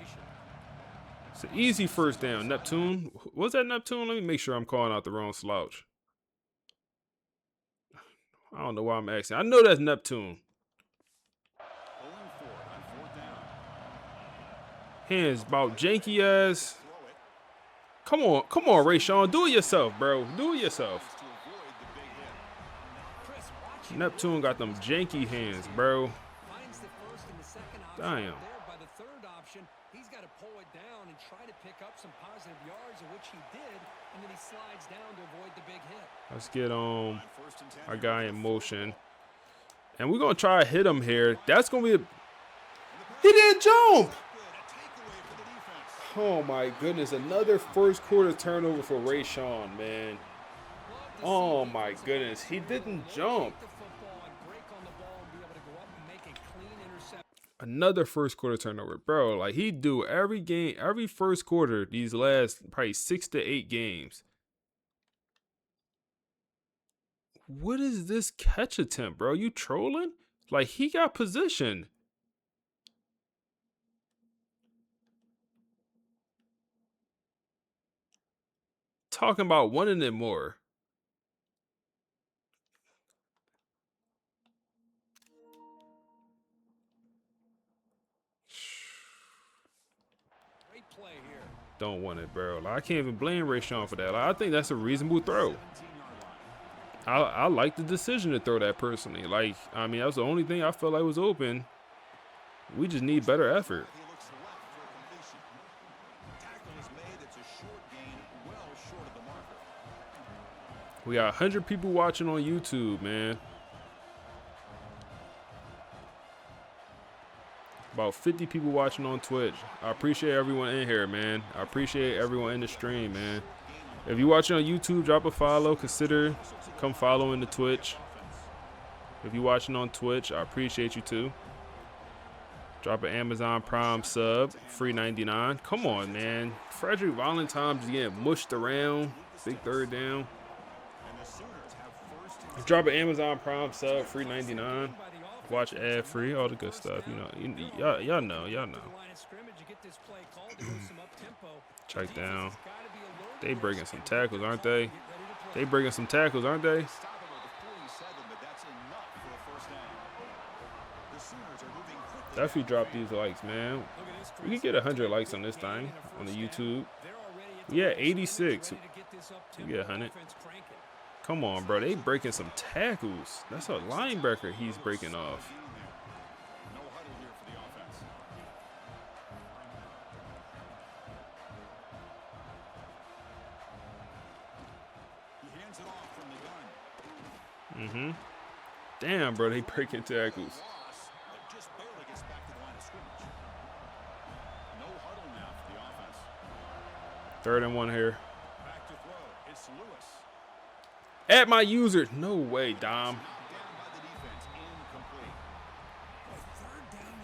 It's an easy first down. Neptune. Was that Neptune? Let me make sure I'm calling out the wrong slouch. I don't know why I'm asking. I know that's Neptune. Hands about janky ass. Come on, Rayshawn. Do it yourself, bro. Do it yourself. Neptune got them janky hands, bro. Damn. He's got to pull it down and try to pick up some positive yards, which he did, and then he slides down to avoid the big hit. Let's get our guy in motion. And we're going to try to hit him here. That's going to be He didn't jump! Oh my goodness, another first quarter turnover for Rayshawn, man. Oh my goodness, he didn't jump. Another first quarter turnover, bro. Like he do every game, every first quarter these last probably 6 to 8 games. What is this catch attempt, bro? You trolling? Like he got position. Talking about wanting it more. Don't want it, bro. Like, I can't even blame Rayshawn for that. Like, I think that's a reasonable throw. I like the decision to throw that personally. Like, I mean, that was the only thing I felt like was open. We just need better effort. We got 100 people watching on YouTube, man. About 50 people watching on Twitch. I appreciate everyone in here, man. I appreciate everyone in the stream, man. If you're watching on YouTube, drop a follow. Consider come following the Twitch. If you're watching on Twitch, I appreciate you too. Drop an Amazon Prime sub, free 99. Come on, man. Frederick Valentine just getting mushed around. Big third down. Drop an Amazon Prime sub, free 99. Watch ad free, all the good stuff. You know, y'all know. Check down. They breaking some tackles, aren't they? They breaking some tackles, aren't they? Definitely drop these likes, man. We can get 100 likes on this thing on the YouTube. We at 86. We get 100. Come on, bro. They breaking some tackles. That's a linebacker he's breaking off. Mm-hmm. Damn, bro. They breaking tackles. Third and 1 here. At my user. No way, Dom.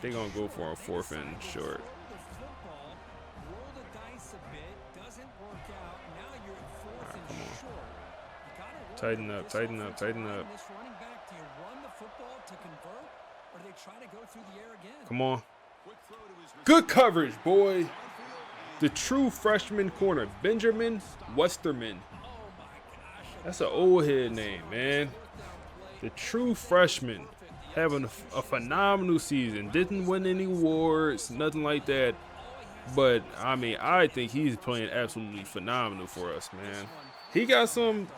They're going to go for a 4th and short. Right, come on. Tighten up, tighten up, tighten up. Come on. Good coverage, boy. The true freshman corner, Benjamin Westerman. That's an old head name, man. The true freshman having a phenomenal season. Didn't win any awards, nothing like that. But, I mean, I think he's playing absolutely phenomenal for us, man. He got some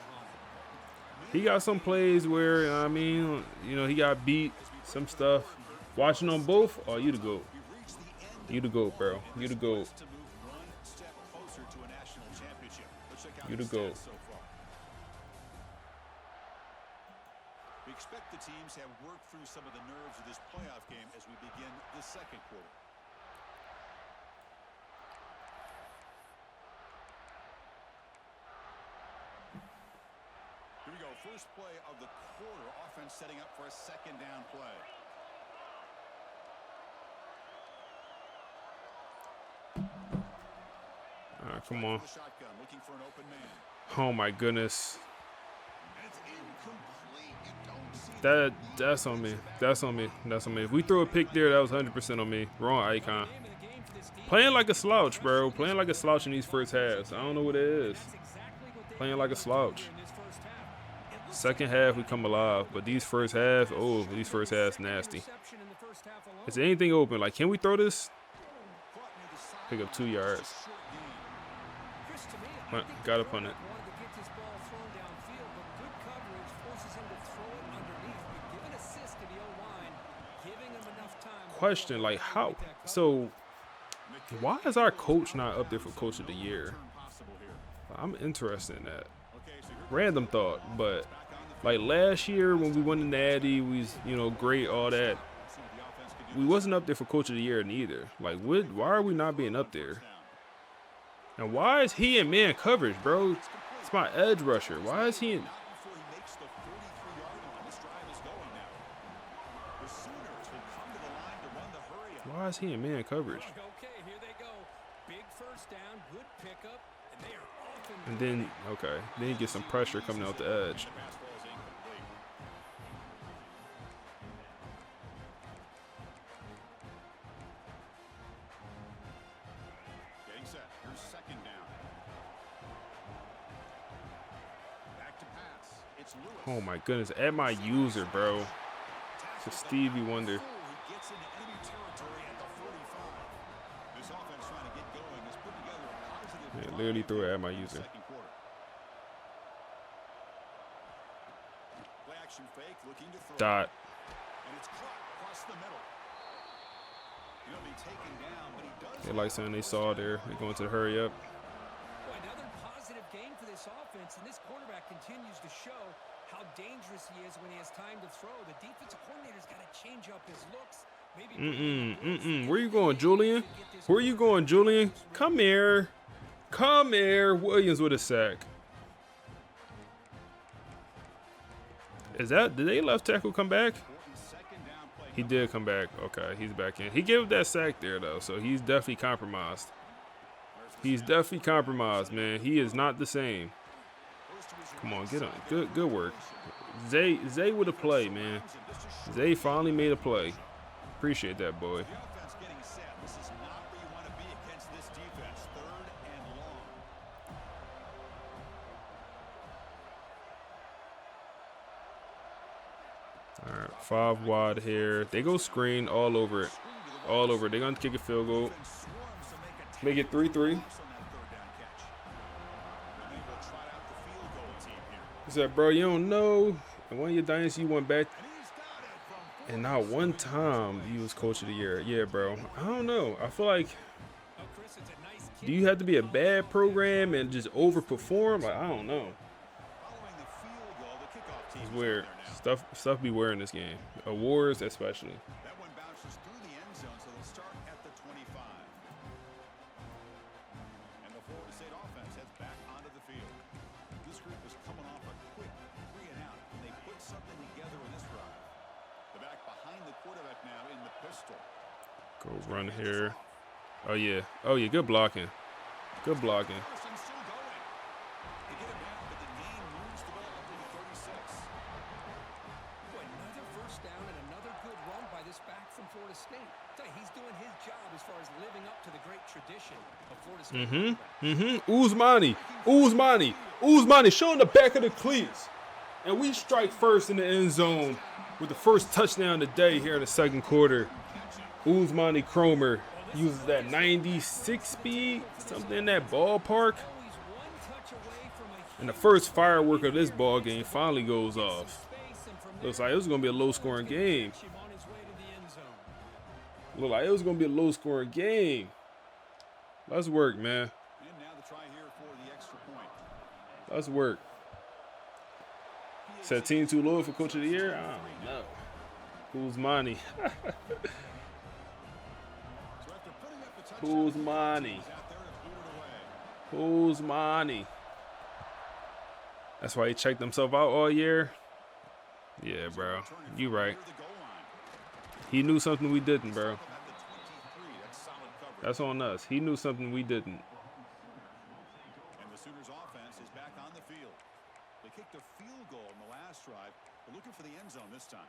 plays where, I mean, you know, he got beat, some stuff. Watching on both, oh, you the GOAT. You the GOAT, bro. You the GOAT. You the GOAT. We expect the teams have worked through some of the nerves of this playoff game as we begin the second quarter. Here we go. First play of the quarter. Offense setting up for a second down play. All right, come on. Oh my goodness. That's on me. That's on me. That's on me. If we throw a pick there, that was 100% on me. Wrong icon. Playing like a slouch, bro. Playing like a slouch in these first halves. I don't know what it is. Playing like a slouch. Second half, we come alive. But these first halves, oh, these first halves nasty. Is there anything open? Like, can we throw this? Pick up 2 yards. Got up on it. Question, like, how? So, why is our coach not up there for Coach of the Year? I'm interested in that. Random thought, but like last year when we won the Natty, we was, you know, great, all that. We wasn't up there for Coach of the Year neither. Like, why are we not being up there? And why is he in man coverage, bro? It's my edge rusher. Why is he in? Why is he in man coverage? And then, okay, then you get some pressure coming out the edge. Getting set. Here's second down. Back to pass. It's Lewis. Oh my goodness, at my user, bro. It's a Stevie Wonder. Yeah, literally threw it at my user. Dot. They like something they saw there. They're going to the hurry up. Another positive game for this offense, and this quarterback continues to show how dangerous he is when he has time to throw. The defensive coordinator's got to change up his looks. Where you going, Julian? Where you going, Julian? Come here. Come here. Williams with a sack. Is that, did they left tackle come back? He did come back. Okay, he's back in. He gave that sack there, though, so he's definitely compromised. He's definitely compromised, man. He is not the same. Come on, get on. Good work. Zay with a play, man. Zay finally made a play. Appreciate that, boy. All right, 5 wide here. They go screen all over it. All over it. They're going to kick a field goal. Make it 3-3. He said, bro, you don't know. In one of your dynasty, you went back. And not one time you was Coach of the Year. Yeah, bro. I don't know. I feel like, do you have to be a bad program and just overperform? Like, I don't know. It's weird. Stuff be weird in this game. Awards especially. That one bounces through the end zone, so they'll start at the 25. And the Florida State offense heads back onto the field. This group is coming off a quick 3 and out, and they put something together in this drive. The back behind the quarterback now in the pistol. Go run here. Oh yeah. Oh yeah. Good blocking. Good blocking. Uzmani showing the back of the cleats. And we strike first in the end zone with the first touchdown of the day here in the second quarter. Uzmani Cromer uses that 96 speed, something in that ballpark. And the first firework of this ball game finally goes off. Looks like it was going to be a low-scoring game. Looked like it was going to be a low-scoring game. Let's work, man. And now the try here for the extra point. Let's work. Said team too low for coach of the year? I don't know. Who's money? Who's money? Who's money? That's why he checked himself out all year. Yeah, bro. You right. He knew something we didn't, bro. That's on us. He knew something we didn't. And the Sooners offense is back on the field. They kicked a field goal in the last drive. They're looking for the end zone this time.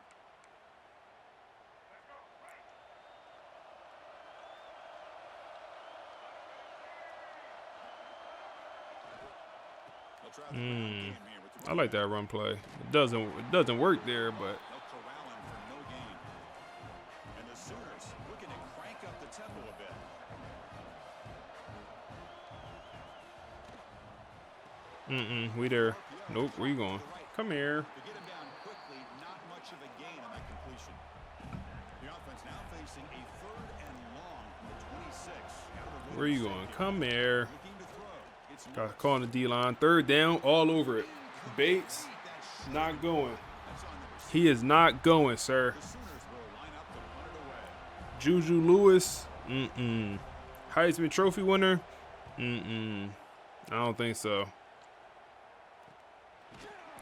I like that run play. It doesn't work there, but And the Sooners looking to crank up the tempo a bit. We there. Nope, where you going? Come here. To get him down quickly, not much of a gain on that completion. The offense now facing a 3rd and long from the 26. Where you going? Come here. Got calling the D-line. 3rd down, all over it. Bates, not going. He is not going, sir. Juju Lewis, Heisman Trophy winner, I don't think so.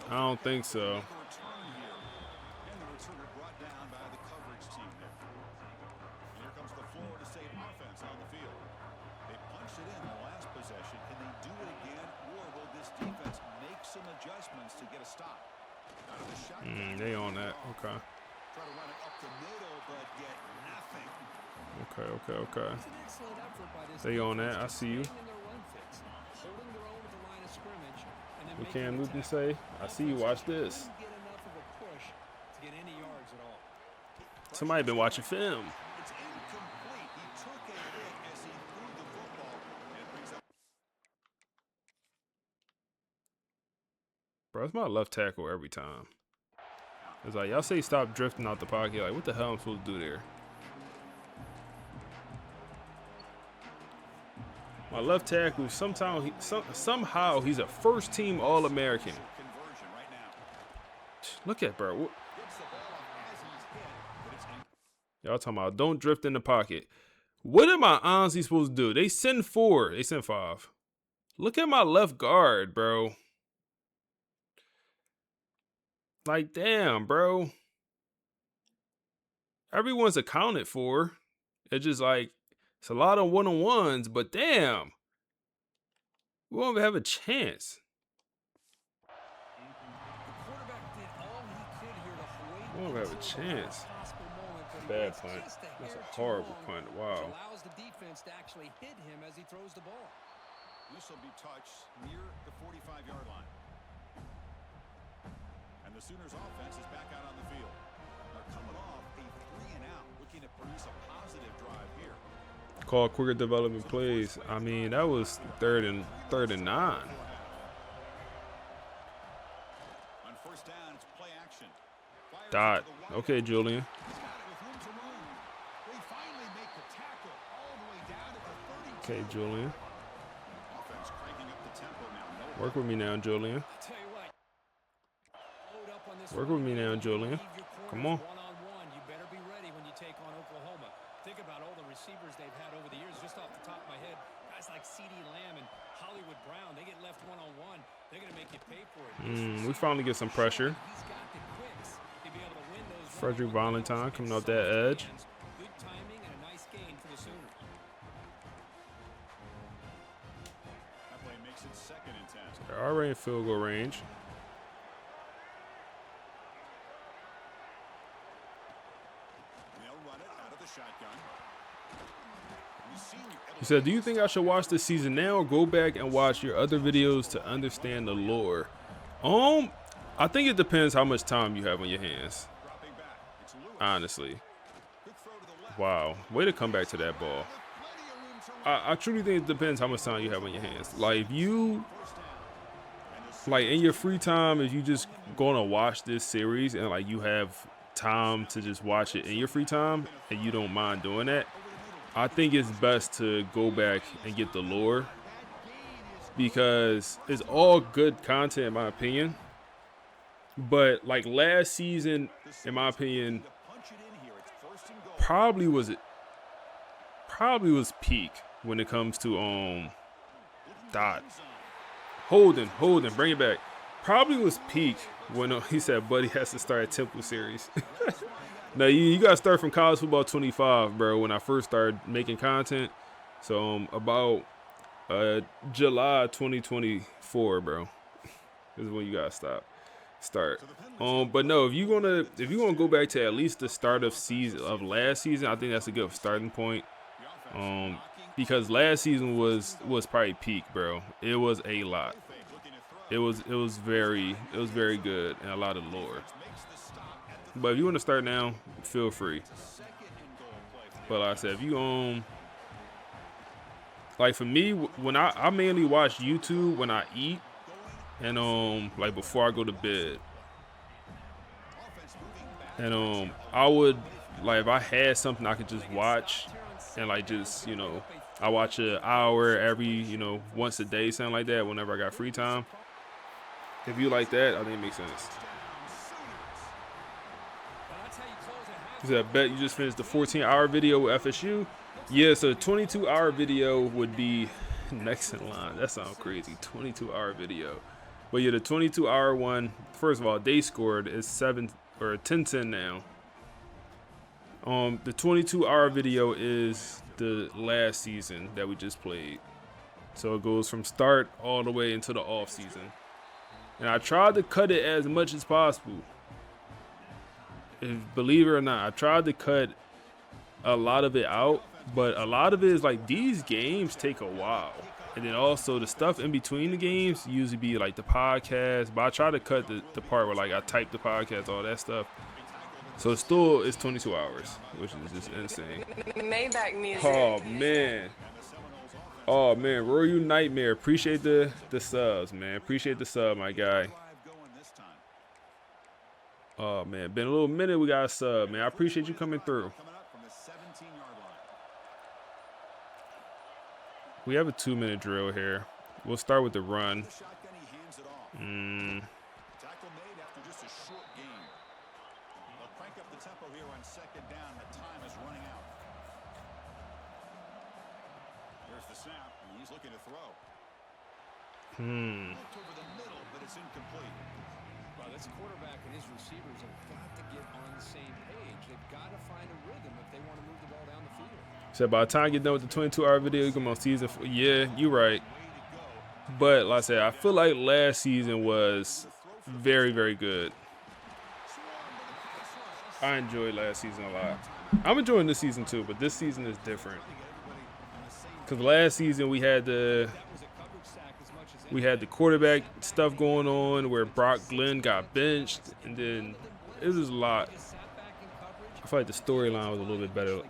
I don't think so. To get a stop. They on that. Okay. Try to run it up the middle, but get nothing. Okay. They on that. I see you. What can Newton say? I see you. Watch this. Somebody been watching film. It's incomplete. He took a hit as he threw the football, and it brings up. Bro, it's my left tackle every time. It's like, y'all say stop drifting out the pocket. Like, what the hell am I supposed to do there? My left tackle, somehow he's a first-team All-American. Look at bro. Y'all talking about don't drift in the pocket. What am I honestly supposed to do? They send 4. They send 5. Look at my left guard, bro. Like, damn, bro. Everyone's accounted for. It's just like, it's a lot of one-on-ones, but damn. We won't even have a chance. We won't have a chance. Bad punt. That's a horrible punt. Wow. Allows the defense to actually hit him as he throws the ball. This will be touched near the 45-yard line. And the Sooners offense is back out on the field. They're coming off a 3-and-out, looking to produce a positive drive here. Call quicker development plays. I mean, that was third and 9. On first down, it's play action. Dot. Okay, Julian. They finally make the tackle all the way down at the 32. Okay, Julian. Offense cranking up the tempo now. Work with me now, Julian. Work with me now, Julian. Come on. One-on-one, you better be ready when you take on Oklahoma. Think about all the receivers they've had over the years. Just off the top of my head, guys like CeeDee Lamb and Hollywood Brown, they get left one-on-one. They're going to make you pay for it. We finally get some pressure. Frederick Valentine coming off that edge. Good timing and a nice gain for the Sooners. That play makes it 2nd and 10. They're already in field goal range. He said, do you think I should watch this season now or go back and watch your other videos to understand the lore? I think it depends how much time you have on your hands. Honestly. Wow. Way to come back to that ball. I truly think it depends how much time you have on your hands. Like, if you, like, in your free time, if you just gonna watch this series and, like, you have time to just watch it in your free time and you don't mind doing that, I think it's best to go back and get the lore, because it's all good content in my opinion, But like last season, in my opinion, probably was peak when it comes to dot. Holden, bring it back. Probably was peak when he said Buddy has to start a Temple series. Now you gotta start from college football 25, bro. When I first started making content, so about July 2024, bro, is when you gotta start. But no, if you gonna go back to at least the start of last season, I think that's a good starting point. Because last season was probably peak, bro. It was a lot. It was very good and a lot of lore. But if you want to start now, feel free. But like I said, if you like for me, when I mainly watch YouTube when I eat and like before I go to bed. And I would, like, if I had something I could just watch and like just, I watch an hour every, once a day, something like that, whenever I got free time. If you like that, I think it makes sense. I bet you just finished the 14-hour video with FSU. Yeah, so the 22-hour video would be next in line. That sounds crazy, 22-hour video. But yeah, the 22-hour one, first of all, they scored is 10-10 now. The 22-hour video is the last season that we just played. So it goes from start all the way into the off season. And I tried to cut it as much as possible. Believe it or not, I tried to cut a lot of it out, but a lot of it is like these games take a while. And then also the stuff in between the games usually be like the podcast, but I try to cut the part where like I type the podcast, all that stuff. So it's 22 hours, which is just insane. Maybach music. Oh man, Royal Nightmare. Appreciate the subs, man. Appreciate the sub, my guy. Oh man, been a little minute we got a sub, man. I appreciate you coming through. We have a 2-minute drill here. We'll start with the run. Tackle made after just a short game. They'll crank up the tempo here on second down. The time is running out. Here's the snap, and he's looking to throw. Over the middle, but it's incomplete. Well, this quarterback and his receivers have got to get on the same page. They've got to find a rhythm if they want to move the ball down the field. So by the time you get done with the 22-hour video, you come on season 4. Yeah, you're right. But like I said, I feel like last season was very, very good. I enjoyed last season a lot. I'm enjoying this season too, but this season is different. Because last season we had the quarterback stuff going on where Brock Glenn got benched, and then it was a lot. I feel like the storyline was a little bit better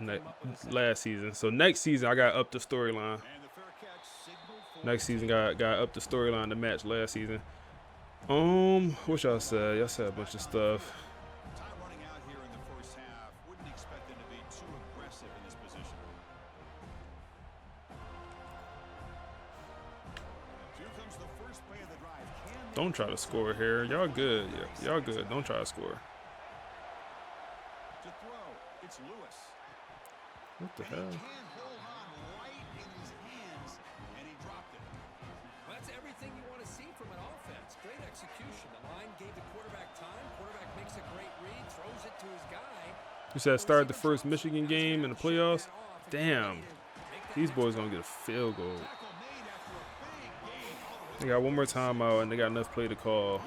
last season. So next season I got up the storyline. Next season got up the storyline to match last season. What y'all said? Y'all said a bunch of stuff. Time running out here in the first half. Wouldn't expect them to be too aggressive in this position. Here comes the first play of the drive. Don't try to score here. Y'all good. Yeah, y'all good. Don't try to score. To throw, it's Lewis. What the hell? Can't hold on right in his hands, and he dropped it. Well, that's everything you want to see from an offense. Great execution. The line gave the quarterback time. Quarterback makes a great read, throws it to his guy. You said start the first Michigan game in the playoffs? Damn. These boys gonna get a field goal. They got one more timeout, and they got enough time to call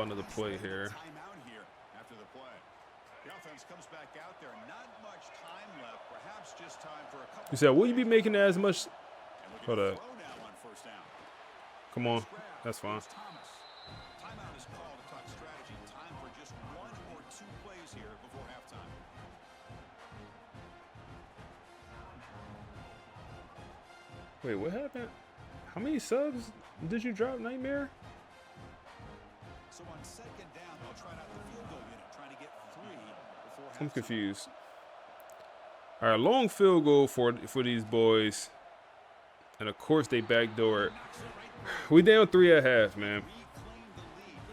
another play here. Timeout here after the play. The offense comes back out there. Not much time left. Perhaps just time for a couple. You said, will you be making as much? Hold up. Come on. That's fine. Timeout is called to talk strategy. Time for just one or two plays here before halftime. Wait, what happened? How many subs did you drop, Nightmare? So on second down, they'll try out the field goal unit, trying to get 3 before halftime. I'm confused. All right, long field goal for these boys. And, of course, they backdoor it. We down 3 at half, man.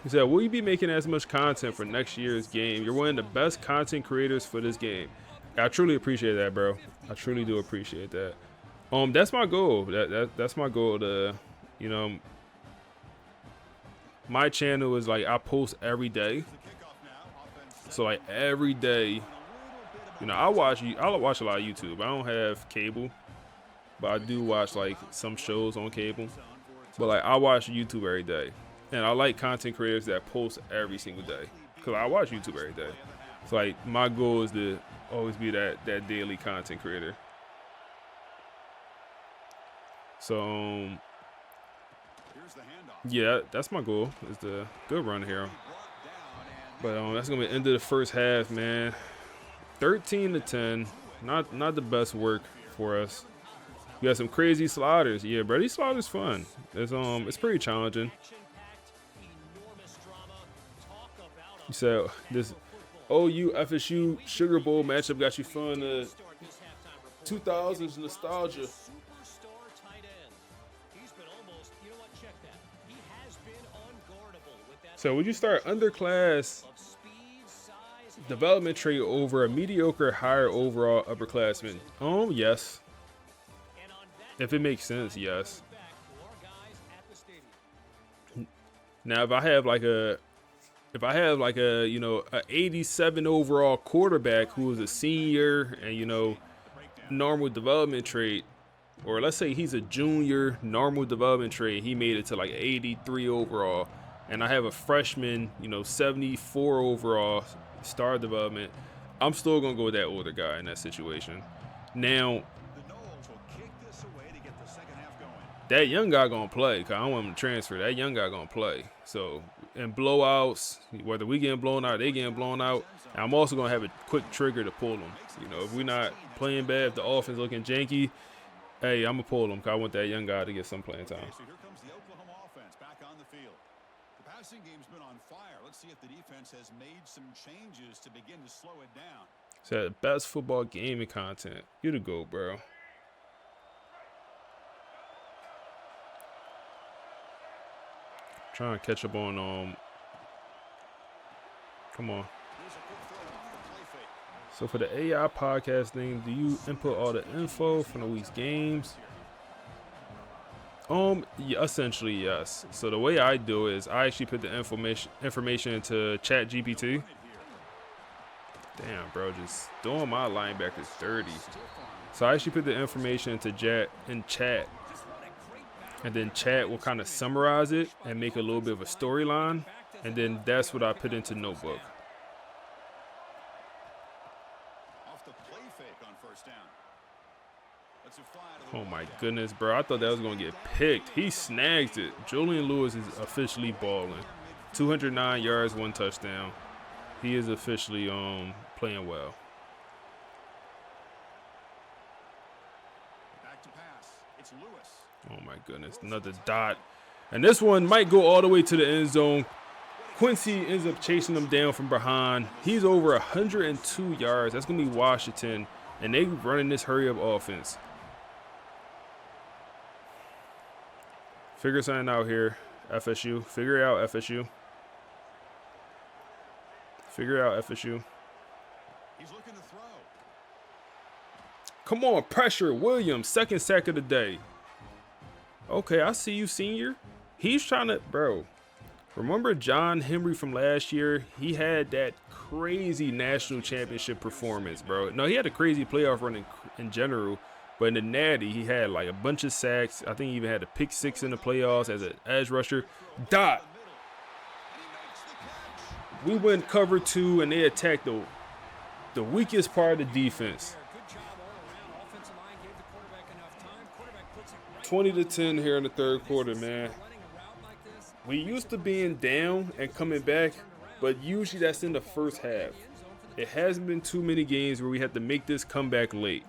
He said, will you be making as much content for next year's game? You're one of the best content creators for this game. I truly appreciate that, bro. I truly do appreciate that. That's my goal. That's my goal to, you know, my channel is like I post every day. So like every day, you know, I watch a lot of YouTube. I don't have cable, but I do watch like some shows on cable. But like I watch YouTube every day. And I like content creators that post every single day, because I watch YouTube every day. So like my goal is to always be that daily content creator. So yeah, that's my goal, is the good run here. But that's gonna be the end of the first half, man. 13-10, not the best work for us. We got some crazy sliders. Yeah, bro, these sliders fun. It's pretty challenging. You said this OU FSU Sugar Bowl matchup got you feeling the 2000s nostalgia. So would you start underclass development trait over a mediocre higher overall upperclassman? Yes. If it makes sense, yes. Now if I have like a you know, a 87 overall quarterback who is a senior and, you know, normal development trait, or let's say he's a junior, normal development trait, he made it to like 83 overall, and I have a freshman, you know, 74 overall star development, I'm still gonna go with that older guy in that situation. Now that young guy gonna play, because I don't want him to transfer. That young guy gonna play. So in blowouts, whether we getting blown out or they getting blown out, I'm also gonna have a quick trigger to pull them. You know, if we're not playing bad, if the offense looking janky, hey, I'm gonna pull them, because I want that young guy to get some playing time. So here comes the Oklahoma offense back on the field. The passing game's been on fire. Let's see if the defense has made some changes to begin to slow it down. So best football gaming content. You the GOAT, bro. Trying to catch up on come on. So for the AI podcast thing, do you input all the info from the week's games? Yeah, essentially yes. So the way I do it is I actually put the information into Chat GPT. Damn, bro, just doing my linebackers dirty. So I actually put the information into chat. And then chat will kind of summarize it and make a little bit of a storyline. And then that's what I put into Notebook. Oh my goodness, bro. I thought that was going to get picked. He snags it. Julian Lewis is officially balling. 209 yards, 1 touchdown. He is officially playing well. Oh my goodness, another dot. And this one might go all the way to the end zone. Quincy ends up chasing him down from behind. He's over 102 yards. That's going to be Washington. And they running this hurry-up offense. Figure something out here, FSU. Figure it out, FSU. Figure it out, FSU. He's looking to throw. Come on, pressure. Williams, second sack of the day. Okay, I see you, senior. He's trying to, bro. Remember John Henry from last year? He had that crazy national championship performance, bro. No, he had a crazy playoff run in general, but in the Natty, he had like a bunch of sacks. I think he even had a pick 6 in the playoffs as an edge rusher. Dot. We went cover 2, and they attacked the weakest part of the defense. 20-10 here in the third quarter, man. We used to being down and coming back, but usually that's in the first half. It hasn't been too many games where we had to make this comeback late.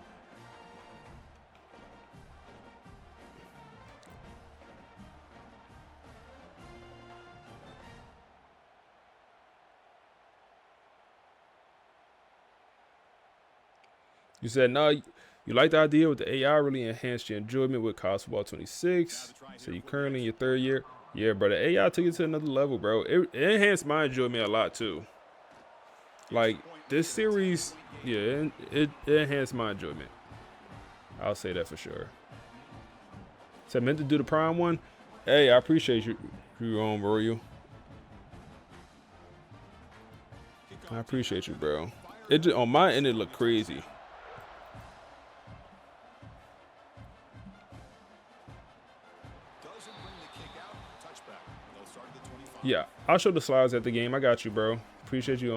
You said, no, you like the idea with the AI really enhanced your enjoyment with college football 26. So you're currently in your third year. Yeah, bro, the AI took it to another level, bro. It enhanced my enjoyment a lot, too. Like, this series, yeah, it enhanced my enjoyment. I'll say that for sure. So I meant to do the Prime one. Hey, I appreciate you, Royal. I appreciate you, bro. It just, on my end, it looked crazy. Yeah, I'll show the slides at the game. I got you, bro. Appreciate you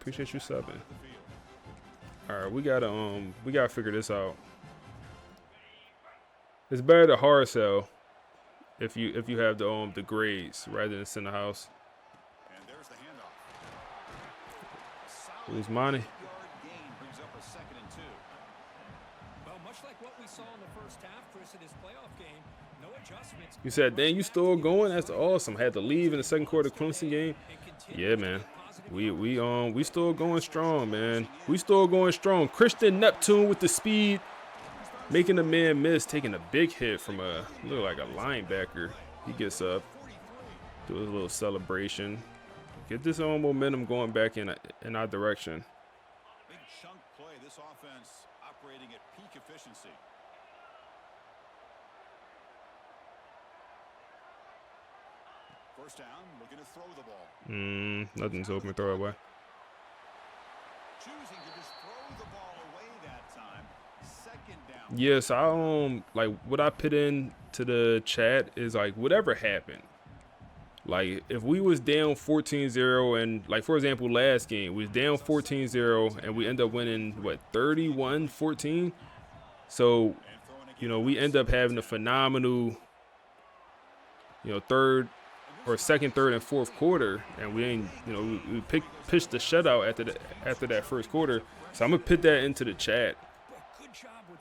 subbing. All right, we gotta figure this out. It's better to hard sell if you have the grades rather than send the house. Who's money? Well, much like what we saw in the first half, Chris, in his playoff game, no adjustments. You said, "Dang, you still going? That's awesome." Had to leave in the second quarter Clemson game. Yeah, man. We still going strong, man. We still going strong. Christian Neptune with the speed, making a man miss, taking a big hit from look like a linebacker. He gets up, do his little celebration. Get this momentum going back in our direction. Big chunk play. This offense operating at peak efficiency. First down, looking to throw the ball. Nothing's open. Throw it away. Choosing to just throw the ball away that time. Second down. Yes, like what I put in to the chat is like whatever happened. Like, if we was down 14-0 and, like, for example, last game, we was down 14-0 and we end up winning, what, 31-14? So, we end up having a phenomenal, second, third, and fourth quarter. And we ain't, we pitched the shutout after that first quarter. So I'm going to put that into the chat.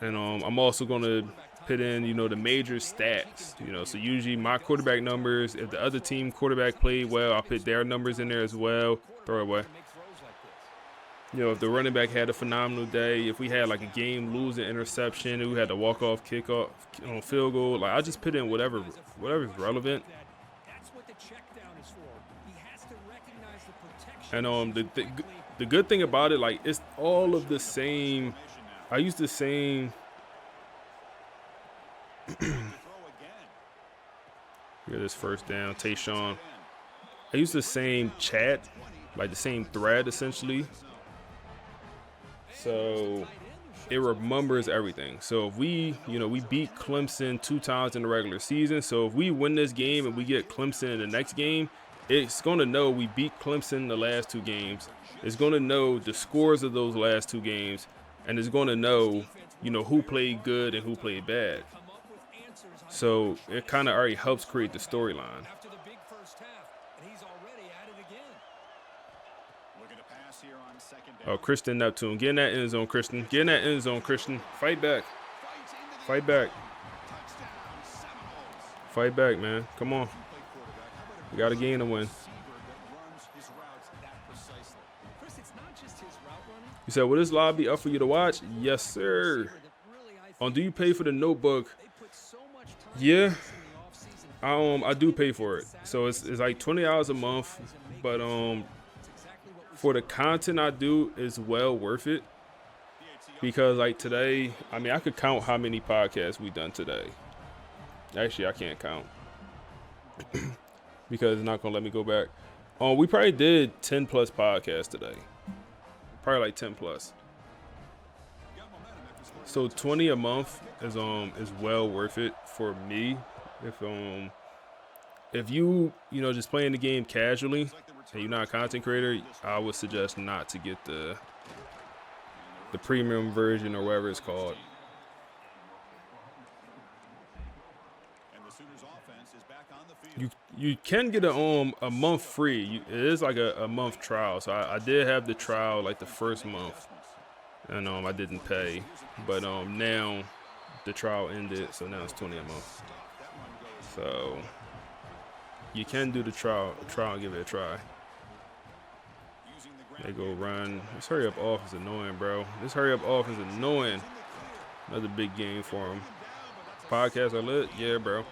And I'm also going to put in, the major stats, so usually my quarterback numbers, if the other team quarterback played well, I'll put their numbers in there as well. Throw it away. If the running back had a phenomenal day, if we had like a game losing interception, we had to walk off, kickoff, field goal, like I just put in whatever's relevant. And the good thing about it, like, it's all of the same. I use the same. Here, this first down, Tayshawn. I use the same chat, like the same thread essentially. So it remembers everything. So if we beat Clemson 2 times in the regular season. So if we win this game and we get Clemson in the next game, it's going to know we beat Clemson the last 2 games. It's going to know the scores of those last 2 games. And it's going to know, who played good and who played bad. So it kind of already helps create the storyline. Oh, Christian Neptune. Get in that end zone, Christian. Get in that end zone, Christian. Fight back. Fight back. Fight back, man. Come on. We got a game to win. You said, will this live be up for you to watch? Yes, sir. Do you pay for the notebook? Yeah. I do pay for it. So it's like $20 a month. But for the content I do, it's well worth it. Because like today, I mean, I could count how many podcasts we done today. Actually, I can't count. Because it's not going to let me go back. We probably did 10 plus podcasts today. Probably like 10 plus. So 20 a month is well worth it for me. If you just playing the game casually and you're not a content creator, I would suggest not to get the premium version or whatever it's called. You can get a month free. It is like a month trial. So I did have the trial like the first month, and I didn't pay. But now the trial ended, so now it's 20 a month. So you can do the trial and give it a try. They go run. This hurry up off is annoying, bro. This hurry up off is annoying. Another big game for him. Podcasts are lit, yeah, bro.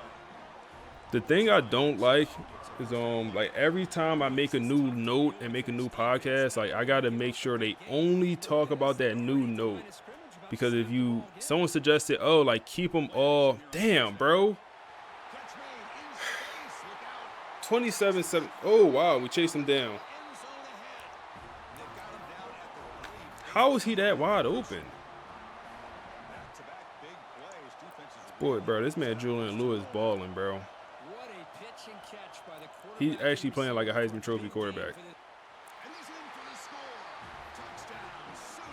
The thing I don't like is like every time I make a new note and make a new podcast, like I gotta make sure they only talk about that new note. Because if someone suggested, oh, like keep them all, damn, bro. 27-7. Oh wow, we chased him down. How is he that wide open? Boy, bro, this man Julian Lewis balling, bro. He actually playing like a Heisman Trophy quarterback.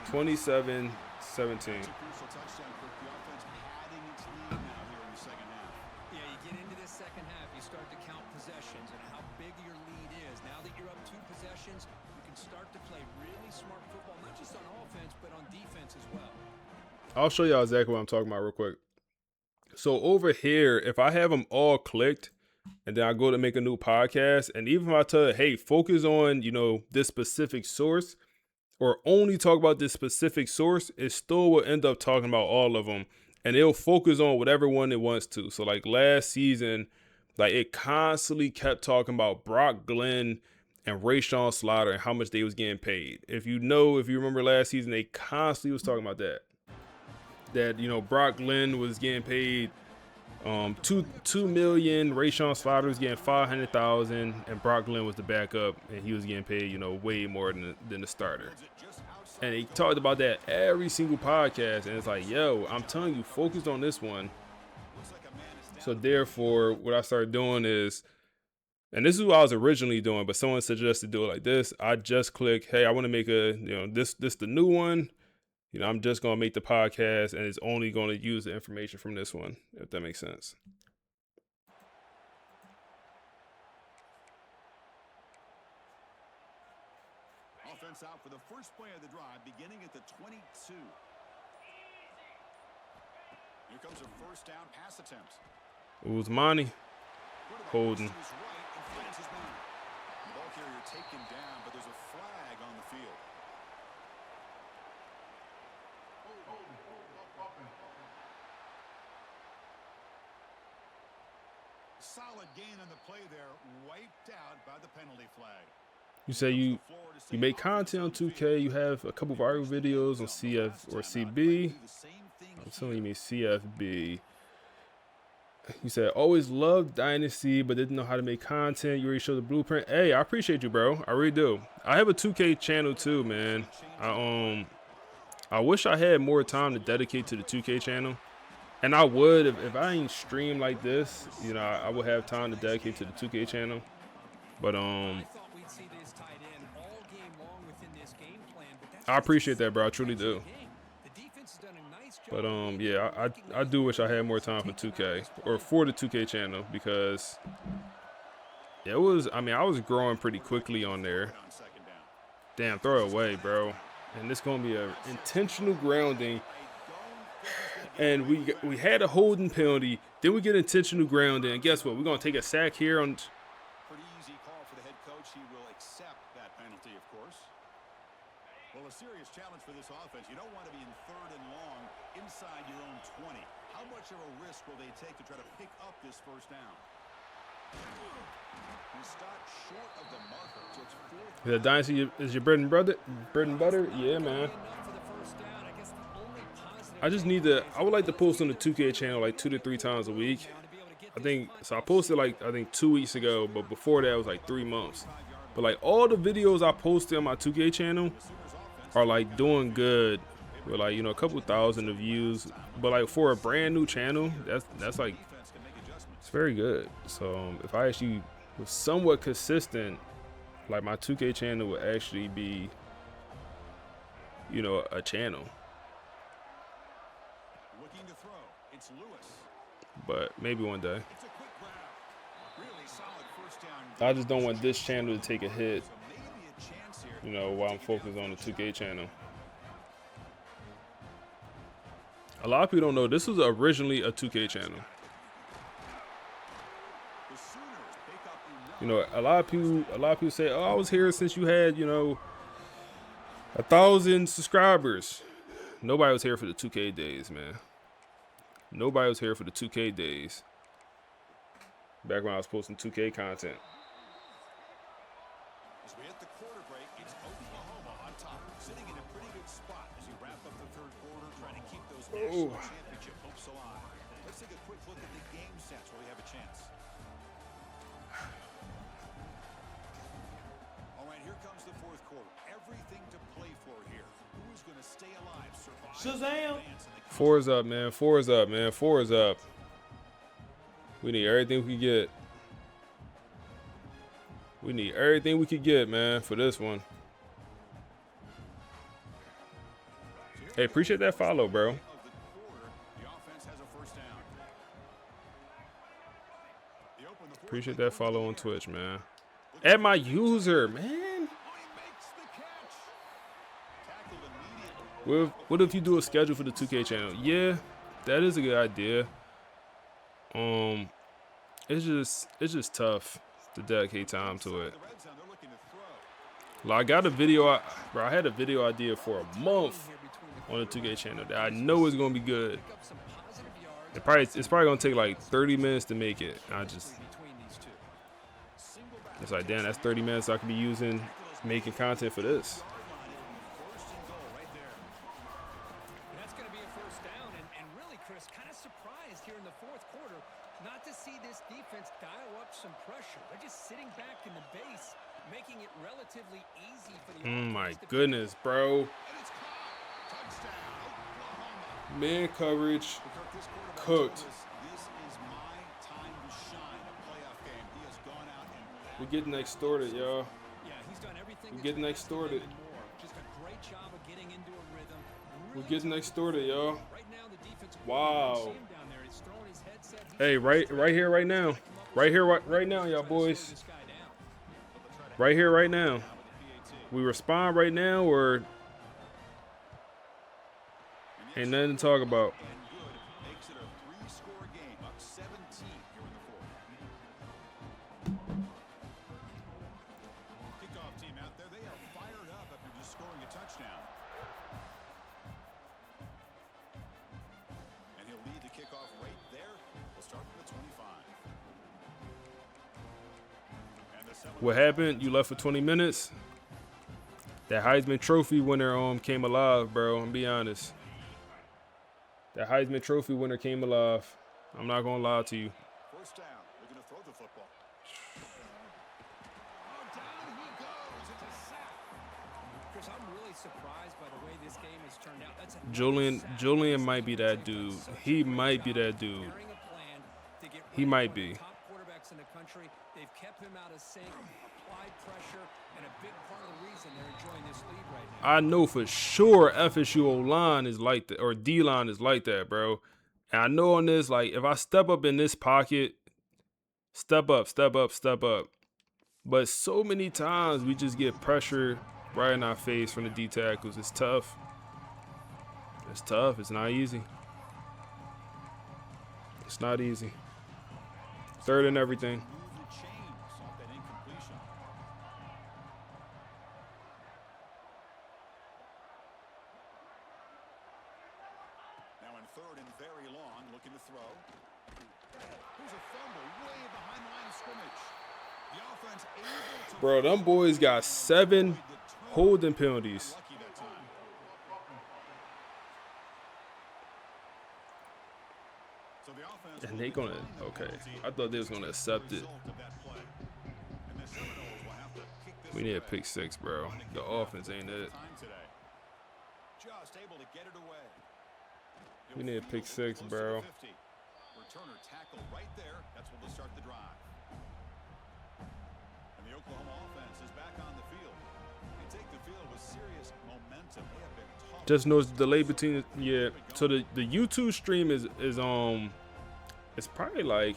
27-17. Yeah, you get into this second half, you start to count possessions and how big your lead is. Now that you're up 2 possessions, you can start to play really smart football, not just on offense, but on defense as well. I'll show y'all exactly what I'm talking about real quick. So over here, if I have them all clicked and then I go to make a new podcast, and even if I tell it, hey, focus on, this specific source or only talk about this specific source, it still will end up talking about all of them. And it'll focus on whatever one it wants to. So like last season, like it constantly kept talking about Brock Glenn and Rayshawn Slaughter and how much they was getting paid. If you remember last season, they constantly was talking about that. That, Brock Glenn was getting paid $2 million, Rayshawn Slaughter was getting $500,000, and Brock Glenn was the backup, and he was getting paid, way more than the starter. And he talked about that every single podcast, and it's like, yo, I'm telling you, focus on this one. So therefore, what I started doing is, and this is what I was originally doing, but someone suggested do it like this. I just click, hey, I want to make this the new one. I'm just going to make the podcast, and it's only going to use the information from this one, if that makes sense. Offense out for the first play of the drive, beginning at the 22. Here comes a first down pass attempt. Usmani holding. The ball carrier taken down, but there's a flag on the field. Solid gain on the play there, wiped out by the penalty flag. You say you make content on 2K, you have a couple viral videos on CF or CB. I'm telling you mean CFB. You said, always loved Dynasty, but didn't know how to make content. You already showed the blueprint. Hey, I appreciate you, bro. I really do. I have a 2K channel too, man. I wish I had more time to dedicate to the 2K channel. And I would, if I ain't stream like this, I would have time to dedicate to the 2K channel. But I appreciate that, bro. I truly do. But yeah, I do wish I had more time for 2K or for the 2K channel, because I was growing pretty quickly on there. Damn, throw it away, bro. And this gonna be an intentional grounding. And we had a holding penalty, then we get intentional grounding, and guess what? We're gonna take a sack here on. Pretty easy call for the head coach. He will accept that penalty, of course. Well, a serious challenge for this offense. You don't want to be in 3rd and long inside your own 20. How much of a risk will they take to try to pick up this first down? You start short of the marker, so it's 4th. The Dynasty is your bread and butter? Yeah, man. I would like to post on the 2K channel like 2 to 3 times a week. I posted I think 2 weeks ago, but before that it was like 3 months. But like all the videos I posted on my 2K channel are like doing good with like, a couple thousand of views. But like for a brand new channel, that's like, it's very good. So if I actually was somewhat consistent, like my 2K channel would actually be, a channel. But maybe one day. I just don't want this channel to take a hit, while I'm focused on the 2K channel. A lot of people don't know this was originally a 2K channel. A lot of people say, oh, I was here since you had, 1,000 subscribers. Nobody was here for the 2K days, man. Nobody was here for the 2K days. Back when I was posting 2K content. As we hit the quarter break, it's Oklahoma on top, sitting in a pretty good spot as you wrap up the third quarter, trying to keep those national championship hopes alive. Let's take a quick look at the game stats while we have a chance. All right, here comes the fourth quarter. Everything to play for here. Who's going to stay alive, survive? Shazam! 4 is up, man. 4 is up, man. 4 is up. We need everything we can get. We need everything we could get, man, for this one. Hey, appreciate that follow, bro. Appreciate that follow on Twitch, man. Add my user, man. What if you do a schedule for the 2K channel? Yeah, that is a good idea. It's just tough to dedicate time to it. Like, I got a video, bro. I had a video idea for a month on the 2K channel that I know is gonna be good. It's probably gonna take like 30 minutes to make it. It's like, damn, that's 30 minutes I could be using making content for this. That's going to be a first down, and really, Chris, kind of surprised here in the fourth quarter not to see this defense dial up some pressure. They're just sitting back in the base, making it relatively easy for the My goodness, bro. Man coverage cooked. We're getting extorted, y'all. We're getting extorted. We're getting extorted, y'all. Wow. Hey, right here, right now. Right here, right now, y'all boys. Right here, right now. We respond right now, or ain't nothing to talk about. What happened? You left for 20 minutes? That Heisman Trophy winner came alive, bro. I'm be honest. That Heisman Trophy winner came alive. I'm not gonna lie to you. First down. We're going to throw the football. Down he goes. It's a sack. Chris, I'm really surprised by the way this game has turned out. That's Julian might be that dude. He might be that dude. He might be. Quarterbacks in the country, they've kept him out of sync, applied pressure, and a big part of the reason they're enjoying this lead right now. I know for sure FSU O-line is like that, or D-line is like that, bro. And I know on this, like, if I step up in this pocket, step up. But so many times we just get pressure right in our face from the D tackles. It's tough. It's tough. It's not easy. It's not easy. Third and everything. Now in third and very long, looking to throw. Here's a fumble way behind the line of scrimmage. The offense able to... Bro, them boys got 7 holding penalties. And they gonna, okay. I thought they was gonna accept it. We need a pick 6, bro. The offense ain't it. We need a pick 6, bro. Returner tackle right there. That's what will start the drive. And the Oklahoma offense is back on the field. They take the field with serious momentum. They have been tough. Just notice the delay between, yeah. So the YouTube stream is it's probably like,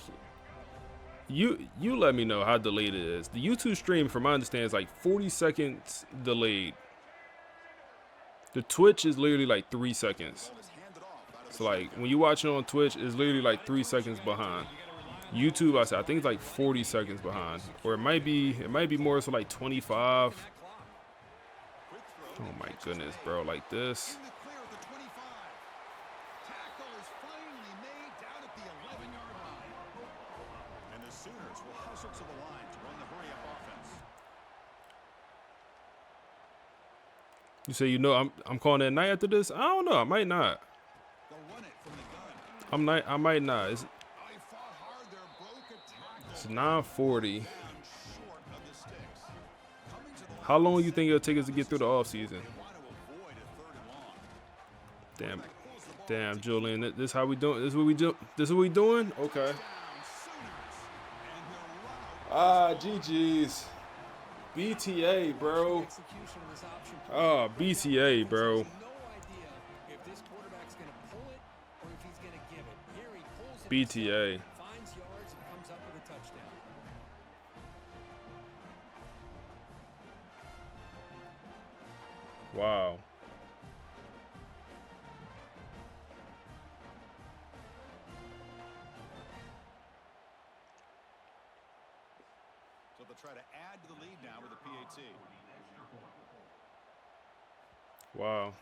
you let me know how delayed it is. The YouTube stream, from my understanding, is like 40 seconds delayed. The Twitch is literally like 3 seconds. So like when you watch it on Twitch, it's literally like 3 seconds behind. YouTube, I think it's like 40 seconds behind, or it might be more, so like 25. Oh my goodness, bro, like this. And the Sooners You say I'm calling it a night after this? I don't know. I might not. I might not. It's 9:40. How long you think it'll take us to get through the offseason? Damn, Julian. This how we doing? This is what we do. This is what we doing? Okay. GG's. BTA, bro. BTA, bro. BTA. Wow. So they'll try to add to the lead now with a PAT. Wow.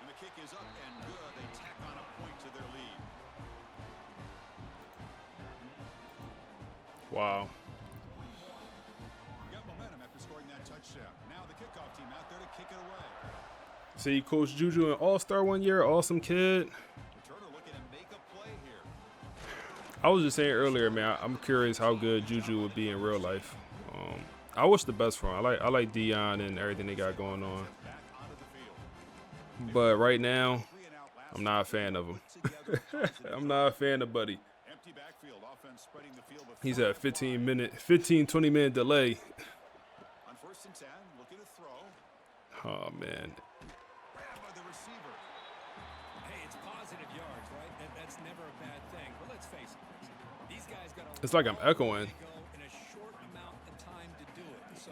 And the kick is up and good. They tack on a point to their lead. Wow. Got momentum after scoring that touchdown. Now the kickoff team out there to kick it away. See, Coach Juju, an all-star one year, awesome kid. Returner looking to make a play here. I was just saying earlier, man, I'm curious how good Juju would be in real life. I wish the best for him. I like Dion and everything they got going on. But right now, I'm not a fan of him. I'm not a fan of Buddy. He's at 15, 20 minute delay. On 1st and 10, looking to throw. Oh, man. Hey, it's positive yards, right? That's never a bad thing. But let's face it, these guys got It's like I'm echoing. in a short amount of time to do it. So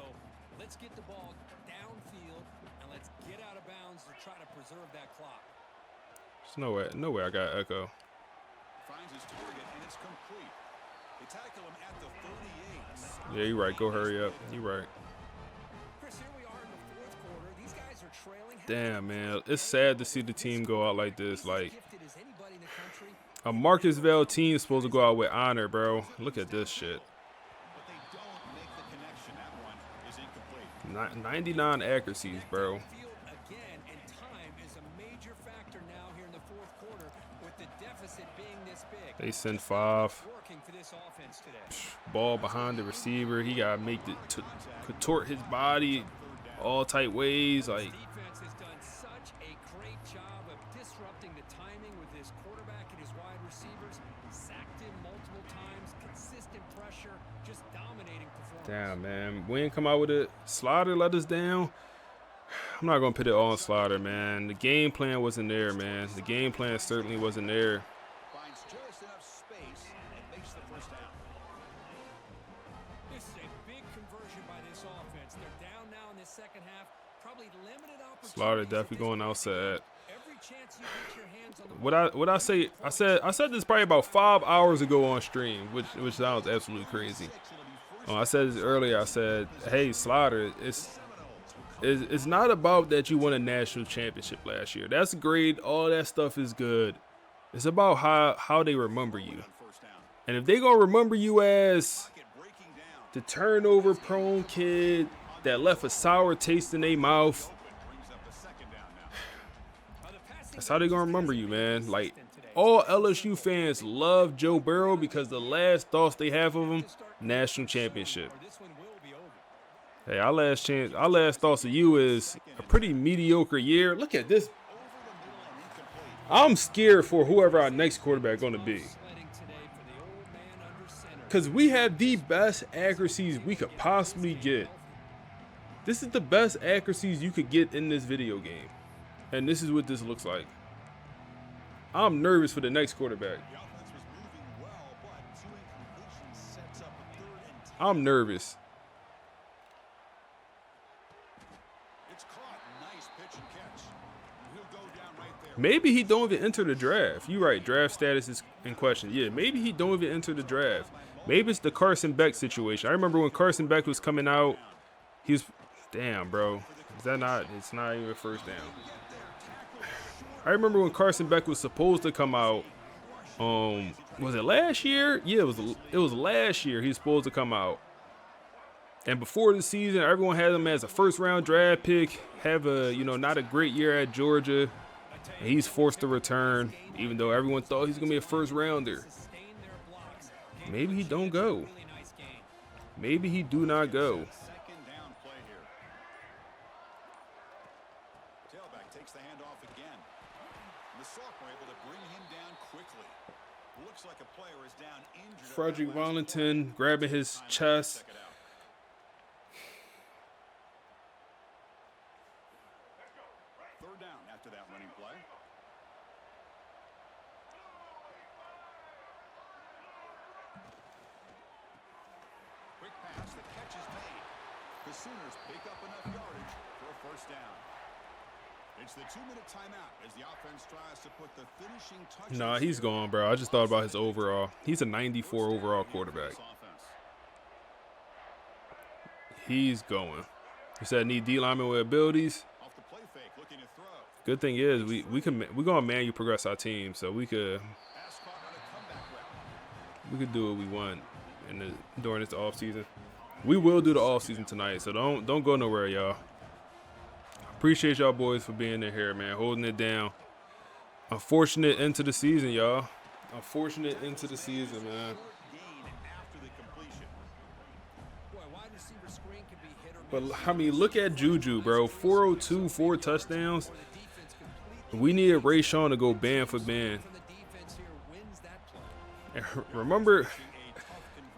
let's get the ball downfield and let's get out of bounds to try to preserve that clock. There's no way I got echo. Finds his target and it's complete. They tackle him at the 38. Yeah, you're right. Go hurry up. You're right. Chris, here we are in the fourth quarter. These guys are trailing. Damn, man. It's sad to see the team go out like this. Like, a Marcusville team is supposed to go out with honor, bro. Look at this shit. 99 accuracies, bro. Again, and time is a major factor now here in the fourth quarter with the deficit being this big. They send 5. Working for this offense today. Ball behind the receiver. He got to make contort his body all tight ways. Like, Defense has done such a great job of disrupting the timing with his quarterback and his wide receivers. Sacked him multiple times, consistent pressure, just dominating performance. damn, man. We ain't come out with it. Slaughter let us down. I'm not going to put it all on Slaughter, man. The game plan wasn't there, man. The game plan certainly wasn't there. Finds just enough space and makes the first down. This is a big conversion by this offense. They're down now in the second half. Probably limited opportunities. Slaughter definitely going outside. Every chance you get your hands on the What I say? I said this probably about 5 hours ago on stream, which sounds absolutely crazy. I said this earlier. I said, hey, Slaughter, it's not about that you won a national championship last year. That's great. All that stuff is good. It's about how they remember you. And if they gonna remember you as the turnover prone kid that left a sour taste in their mouth, that's how they gonna remember you, man. Like, all LSU fans love Joe Burrow because the last thoughts they have of him, national championship. Hey, our last thoughts of you is a pretty mediocre year. Look at this. I'm scared for whoever our next quarterback going to be. Because we have the best accuracies we could possibly get. This is the best accuracies you could get in this video game. And this is what this looks like. I'm nervous for the next quarterback. I'm nervous. Maybe he don't even enter the draft. You're right. Draft status is in question. Yeah, maybe he don't even enter the draft. Maybe it's the Carson Beck situation. I remember when Carson Beck was coming out, he was, damn, bro. Is that not, it's not even first down. I remember when Carson Beck was supposed to come out, was it last year? Yeah, it was last year he was supposed to come out. And before the season, everyone had him as a first-round draft pick, have a, not a great year at Georgia. And he's forced to return, even though everyone thought he's going to be a first-rounder. Maybe he don't go. Maybe he do not go. Second down play here. Tailback takes the handoff again. The sophomore able to bring him down quickly. Looks like a player is down injured. Frederick Wellington grabbing his chest. Third down after that running play. Quick pass, the catch is made. The Sooners pick up enough yardage for a first down. It's the 2-minute timeout as the offense tries to put the finishing touches. Nah, he's gone, bro. I just thought about his overall. He's a 94 overall quarterback. He's going. He said need D linemen with abilities. Off the play fake, looking to throw. Good thing is we're gonna manually progress our team, so we could do what we want during this offseason. We will do the offseason tonight, so don't go nowhere, y'all. Appreciate y'all boys for being in here, man, holding it down. Unfortunate into the season, y'all. Unfortunate into the season, man. But I mean, look at Juju, bro. 402, 4 touchdowns. We needed Rayshawn to go band for band. And remember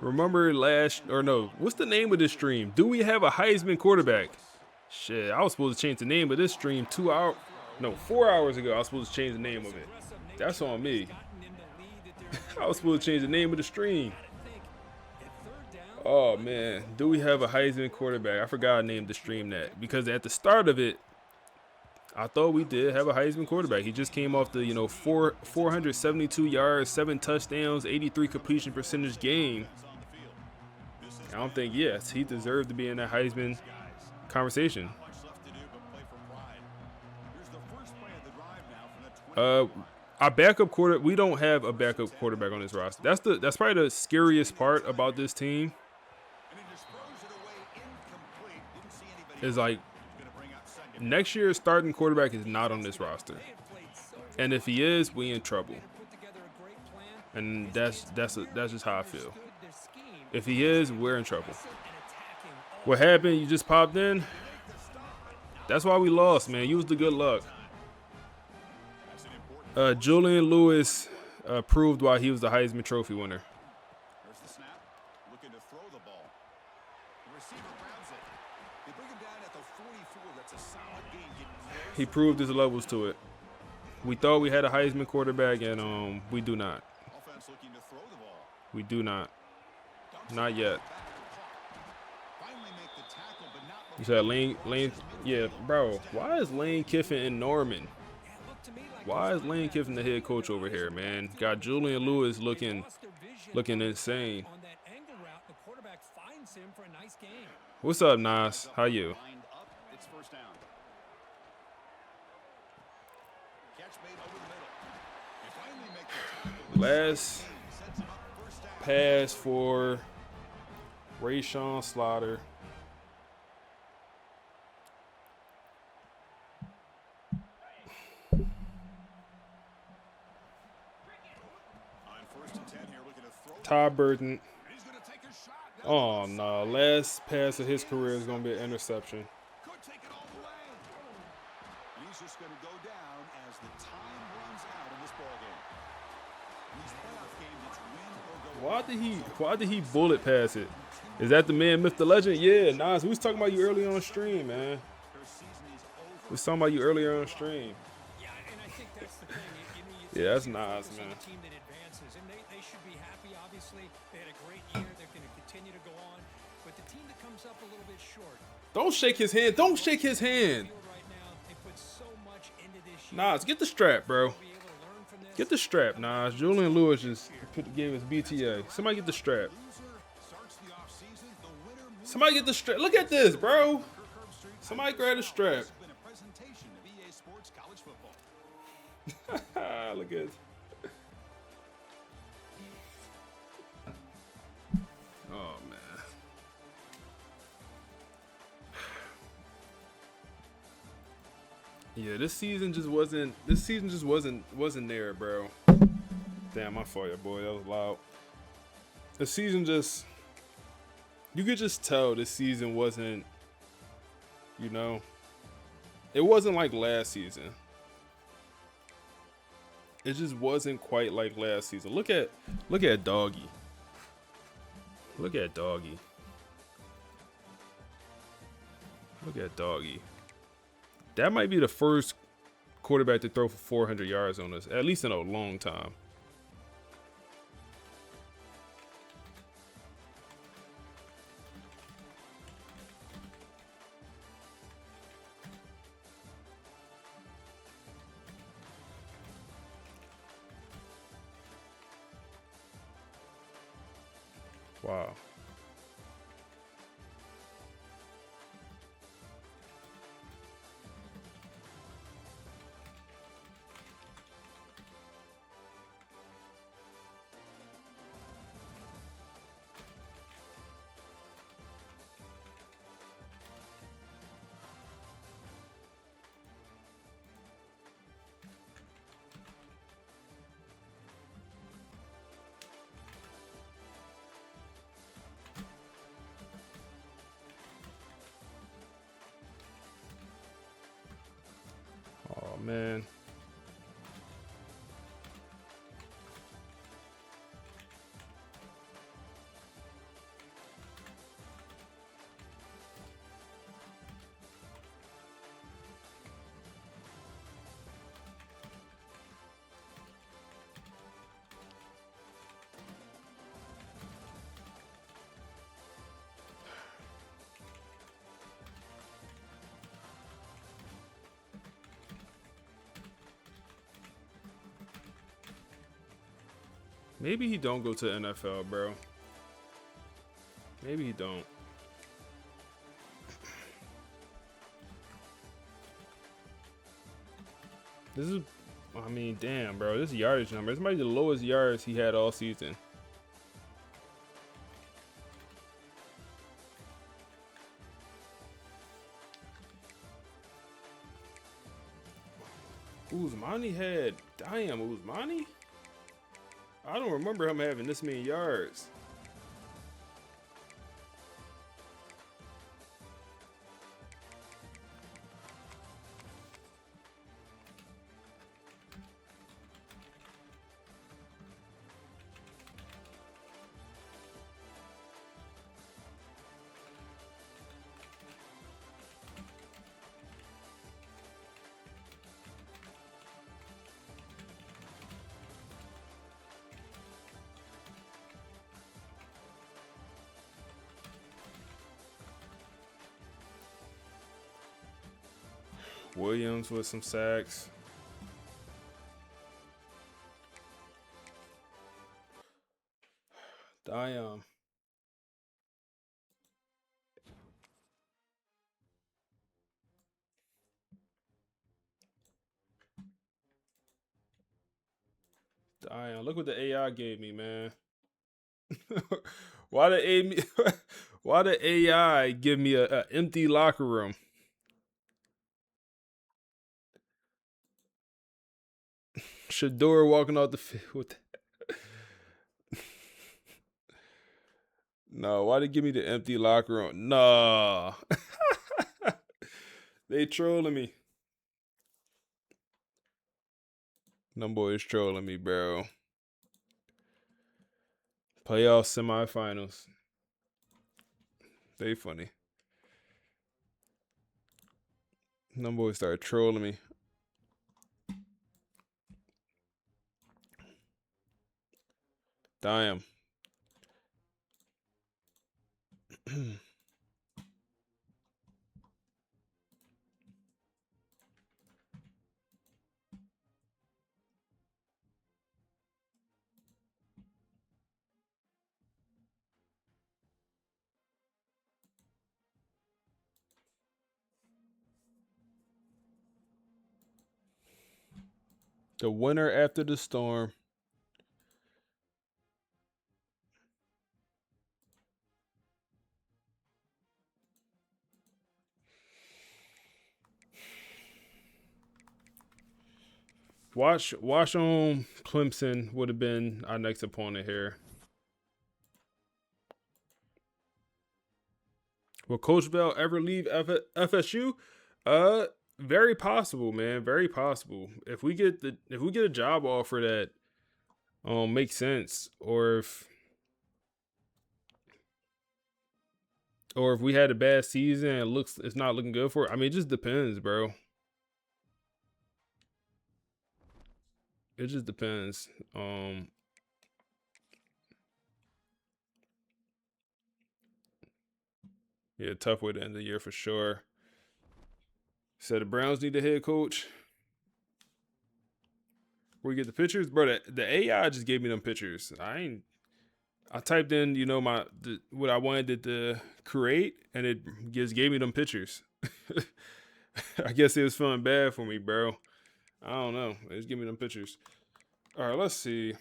what's the name of this stream? Do we have a Heisman quarterback? Shit, I was supposed to change the name of this stream 4 hours ago. I was supposed to change the name of it. That's on me. I was supposed to change the name of the stream. Oh, man. Do we have a Heisman quarterback? I forgot I named the stream that. Because at the start of it, I thought we did have a Heisman quarterback. He just came off the, 472 yards, 7 touchdowns, 83 completion percentage game. I don't think, yes, he deserved to be in that Heisman conversation. Our backup quarterback, we don't have a backup quarterback on this roster. That's probably the scariest part about this team. Is like next year's starting quarterback is not on this roster, and if he is, we in trouble. And that's just how I feel. If he is, we're in trouble. What happened? You just popped in. That's why we lost, man. Use the good luck. Julian Lewis proved why he was the Heisman Trophy winner. There's the snap. Looking to throw the ball. The receiver grabs it. They bring him down at the 44. That's a solid game. He proved his levels to it. We thought we had a Heisman quarterback, and we do not. Offense looking to throw the ball. We do not. Not yet. You said Lane, yeah, bro. Why is Lane Kiffin in Norman? Why is Lane Kiffin the head coach over here, man? Got Julian Lewis looking insane. What's up, Nas? How you? Last pass for Rayshawn Slaughter. Todd Burton. Oh, no. Last pass of his career is going to be an interception. He's just going to go down as the time runs out in this ballgame. These playoff games, it's win or go. Why did he bullet pass it? Is that the man, myth, the legend? Yeah, Nas, we was talking about you earlier on stream, man. We was talking about you earlier on stream. Yeah, that's Nas, man. Don't shake his hand. Don't shake his hand. Nas, get the strap, bro. Get the strap, Nas. Julian Lewis just gave us BTA. Somebody get the strap. Somebody get the strap. Look at this, bro. Somebody grab the strap. Look at it. Oh, man. Yeah, this season just wasn't. Wasn't there, bro. Damn, my fault, boy. That was loud. The season just. You could just tell this season wasn't. You know. It wasn't like last season. It just wasn't quite like last season. Look at Doggy. Look at Doggy. Look at Doggy. That might be the first quarterback to throw for 400 yards on us, at least in a long time. Wow. Oh, man. Maybe he don't go to the NFL, bro. Maybe he don't. This is, I mean, damn, bro. This yardage number. This might be the lowest yards he had all season. Usmani had, damn, Usmani? I don't remember him having this many yards. Williams with some sacks. Damn. Damn. Look what the AI gave me, man. Why the AI give me a empty locker room? Shador walking off the field with No, why they give me the empty locker room? No. They trolling me. Them boys trolling me, bro. Playoff semifinals. They funny. Them boys started trolling me. Damn. The winner after the storm. on Clemson would have been our next opponent here. Will Coach Bell ever leave FSU? Very possible, man. Very possible. If we get a job offer that makes sense, or if we had a bad season and it's not looking good for it. I mean, it just depends, bro. It just depends. Yeah, tough way to end the year for sure. So the Browns need a head coach. Where you get the pictures, bro? The AI just gave me them pictures. I typed in, what I wanted it to create, and it just gave me them pictures. I guess it was feeling bad for me, bro. I don't know. It just gave me them pictures. All right, let's see.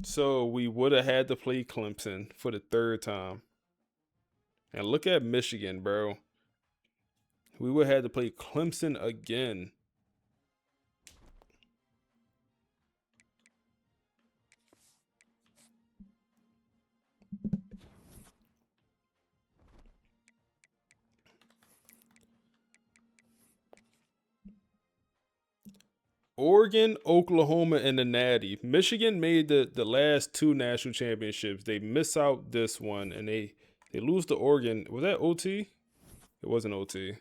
So we would have had to play Clemson for the third time. And look at Michigan, bro. We would have had to play Clemson again. Oregon, Oklahoma, and the Natty. Michigan made the last two national championships. They miss out this one, and they lose to Oregon. Was that OT? It wasn't OT.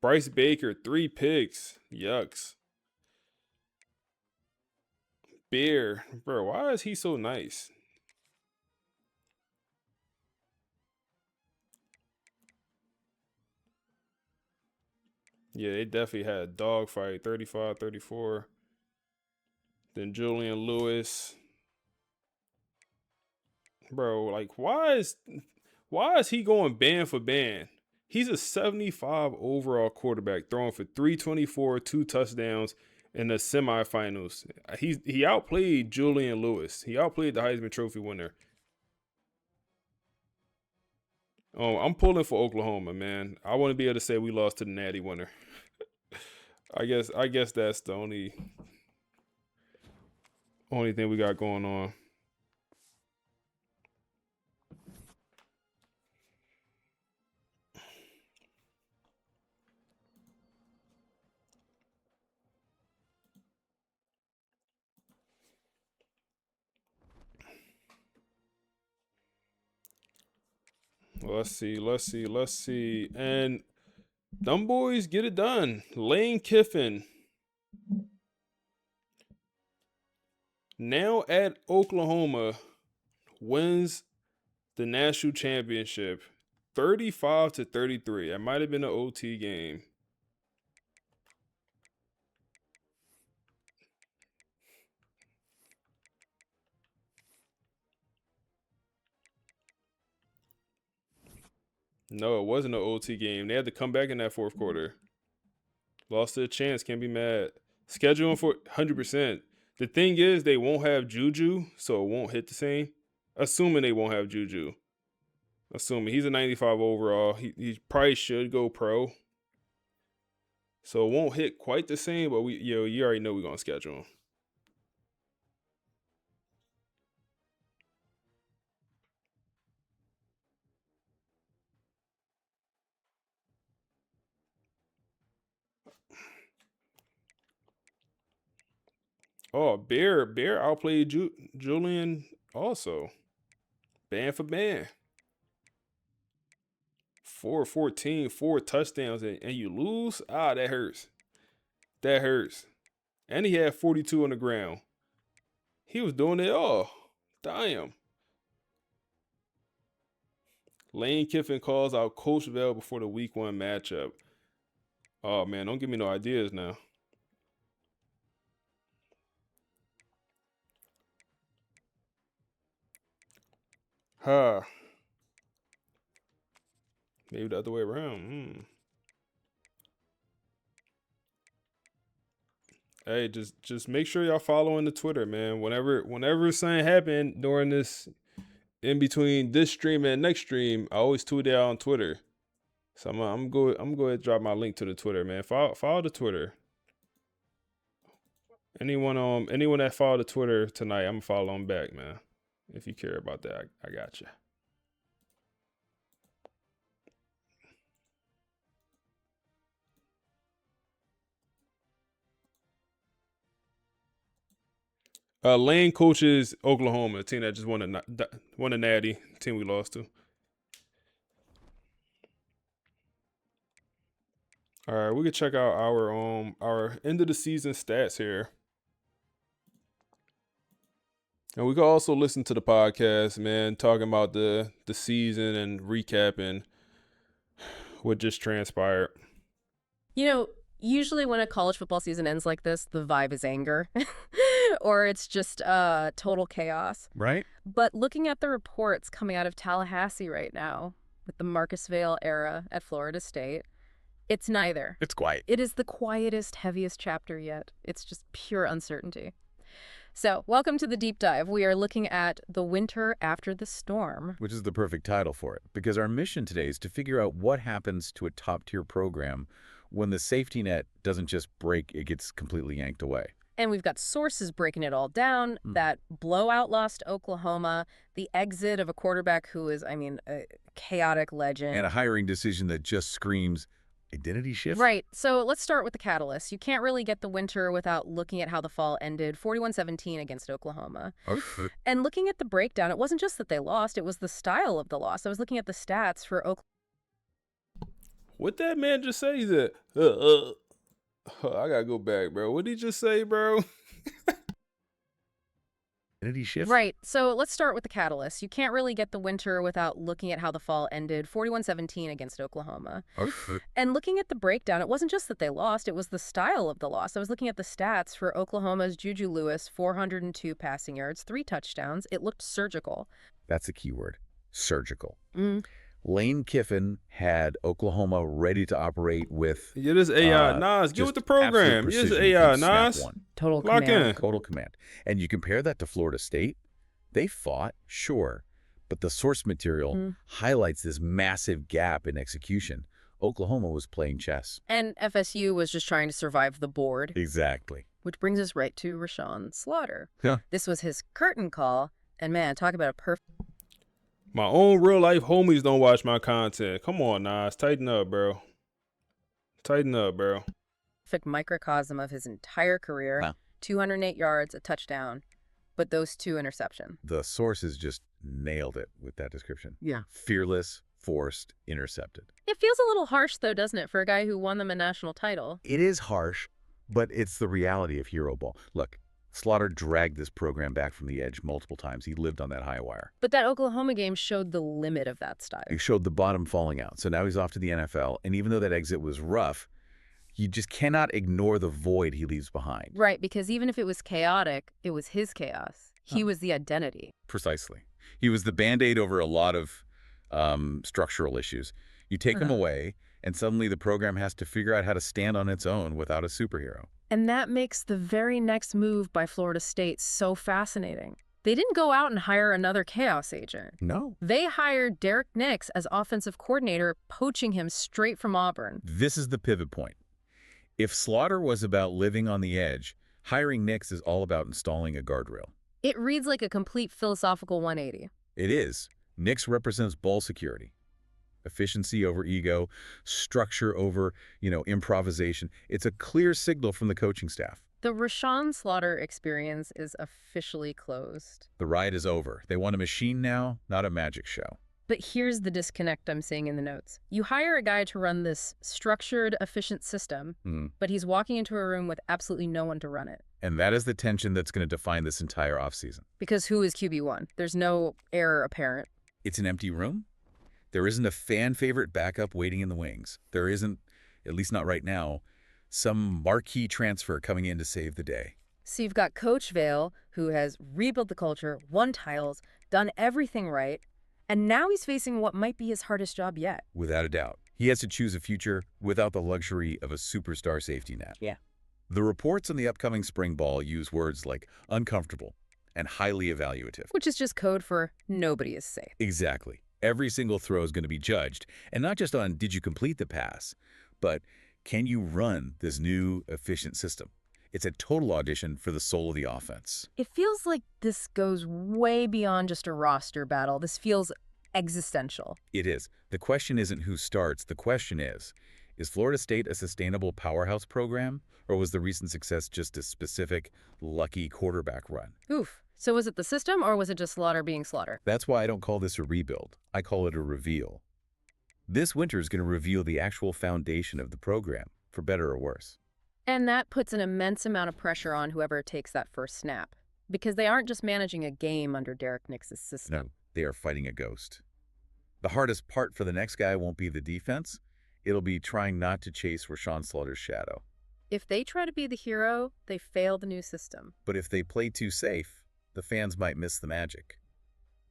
Bryce Baker, 3 picks. Yucks. Bear. Bro, why is he so nice? Yeah, they definitely had a dogfight, 35-34. Then Julian Lewis. Bro, like, why is he going band for band? He's a 75 overall quarterback, throwing for 324, 2 touchdowns in the semifinals. He outplayed Julian Lewis. He outplayed the Heisman Trophy winner. Oh, I'm pulling for Oklahoma, man. I want to be able to say we lost to the Natty winner. I guess that's the only thing we got going on. Let's see. And them boys get it done. Lane Kiffin. Now at Oklahoma, wins the national championship 35-33. It might have been an OT game. No, it wasn't an OT game. They had to come back in that fourth quarter. Lost to a chance. Can't be mad. Scheduling for 100%. The thing is, they won't have Juju, so it won't hit the same. Assuming they won't have Juju. Assuming he's a 95 overall. He probably should go pro. So it won't hit quite the same, but you already know we're going to schedule him. Oh, Bear outplayed Julian also. Band for band. 4-14, 4 touchdowns, and you lose? Ah, that hurts. That hurts. And he had 42 on the ground. He was doing it all. Damn. Lane Kiffin calls out Coach Bell before the week 1 matchup. Oh, man, don't give me no ideas now. Huh. Maybe the other way around. Hey, just make sure y'all following the Twitter, man. Whenever something happened during this, in between this stream and next stream, I always tweet it out on Twitter. So I'm going to go ahead and drop my link to the Twitter, man. Follow the Twitter. Anyone that followed the Twitter tonight, I'm gonna follow them back, man. If you care about that, I got you. Lane coaches Oklahoma, a team that just won a natty, team we lost to. All right, we can check out our end of the season stats here. And we can also listen to the podcast, man, talking about the season and recapping what just transpired. You know, usually when a college football season ends like this, the vibe is anger or it's just total chaos. Right? But looking at the reports coming out of Tallahassee right now with the Marcus Vail era at Florida State, it's neither. It's quiet. It is the quietest, heaviest chapter yet. It's just pure uncertainty. So, welcome to the deep dive. We are looking at the winter after the storm. Which is the perfect title for it, because our mission today is to figure out what happens to a top-tier program when the safety net doesn't just break, it gets completely yanked away. And we've got sources breaking it all down. That blowout loss to Oklahoma, the exit of a quarterback who is, I mean, a chaotic legend. And a hiring decision that just screams identity shift? Right. So let's start with the catalyst. You can't really get the winter without looking at how the fall ended, 41-17 against Oklahoma. Okay. And looking at the breakdown, it wasn't just that they lost, it was the style of the loss. I was looking at the stats for Oklahoma. What that man just say? He said, I gotta go back, bro. What did he just say, bro? Identity shift? Right. So let's start with the catalyst. You can't really get the winter without looking at how the fall ended, 41-17 against Oklahoma. Okay. And looking at the breakdown, it wasn't just that they lost, it was the style of the loss. I was looking at the stats for Oklahoma's Juju Lewis, 402 passing yards, 3 touchdowns. It looked surgical. That's the key word, surgical. Lane Kiffin had Oklahoma ready to operate with... Yeah, this AI Nas. Get with the program. Yes, AI Nas. Total Lock command. in. Total command. And you compare that to Florida State, they fought, sure, but the source material highlights this massive gap in execution. Oklahoma was playing chess. And FSU was just trying to survive the board. Exactly. Which brings us right to Rashawn Slaughter. Yeah. This was his curtain call. And man, talk about a perfect... My own real life homies don't watch my content. Come on, Nas. Tighten up, bro. Tighten up, bro. Perfect microcosm of his entire career. Wow. 208 yards, a touchdown, but those 2 interceptions. The sources just nailed it with that description. Yeah. Fearless, forced, intercepted. It feels a little harsh, though, doesn't it, for a guy who won them a national title? It is harsh, but it's the reality of hero ball. Look, Slaughter dragged this program back from the edge multiple times. He lived on that high wire. But that Oklahoma game showed the limit of that style. He showed the bottom falling out. So now he's off to the NFL. And even though that exit was rough, you just cannot ignore the void he leaves behind. Right, because even if it was chaotic, it was his chaos. He was the identity. Precisely. He was the Band-Aid over a lot of structural issues. You take him away, and suddenly the program has to figure out how to stand on its own without a superhero. And that makes the very next move by Florida State so fascinating. They didn't go out and hire another chaos agent. No. They hired Derek Nix as offensive coordinator, poaching him straight from Auburn. This is the pivot point. If Slaughter was about living on the edge, hiring Nix is all about installing a guardrail. It reads like a complete philosophical 180. It is. Nix represents ball security. Efficiency over ego, structure over, improvisation. It's a clear signal from the coaching staff. The Rashawn Slaughter experience is officially closed. The ride is over. They want a machine now, not a magic show. But here's the disconnect I'm seeing in the notes. You hire a guy to run this structured, efficient system, but he's walking into a room with absolutely no one to run it. And that is the tension that's going to define this entire offseason. Because who is QB1? There's no heir apparent. It's an empty room. There isn't a fan-favorite backup waiting in the wings. There isn't, at least not right now, some marquee transfer coming in to save the day. So you've got Coach Vail, who has rebuilt the culture, won titles, done everything right, and now he's facing what might be his hardest job yet. Without a doubt. He has to choose a future without the luxury of a superstar safety net. Yeah. The reports on the upcoming spring ball use words like uncomfortable and highly evaluative. Which is just code for nobody is safe. Exactly. Every single throw is going to be judged, and not just on did you complete the pass, but can you run this new efficient system? It's a total audition for the soul of the offense. It feels like this goes way beyond just a roster battle. This feels existential. It is. The question isn't who starts. The question is Florida State a sustainable powerhouse program, or was the recent success just a specific, lucky quarterback run? Oof. So was it the system, or was it just slaughter being slaughter? That's why I don't call this a rebuild. I call it a reveal. This winter is going to reveal the actual foundation of the program, for better or worse. And that puts an immense amount of pressure on whoever takes that first snap, because they aren't just managing a game under Derek Nix's system. No, they are fighting a ghost. The hardest part for the next guy won't be the defense. It'll be trying not to chase Rashawn Slaughter's shadow. If they try to be the hero, they fail the new system. But if they play too safe, the fans might miss the magic.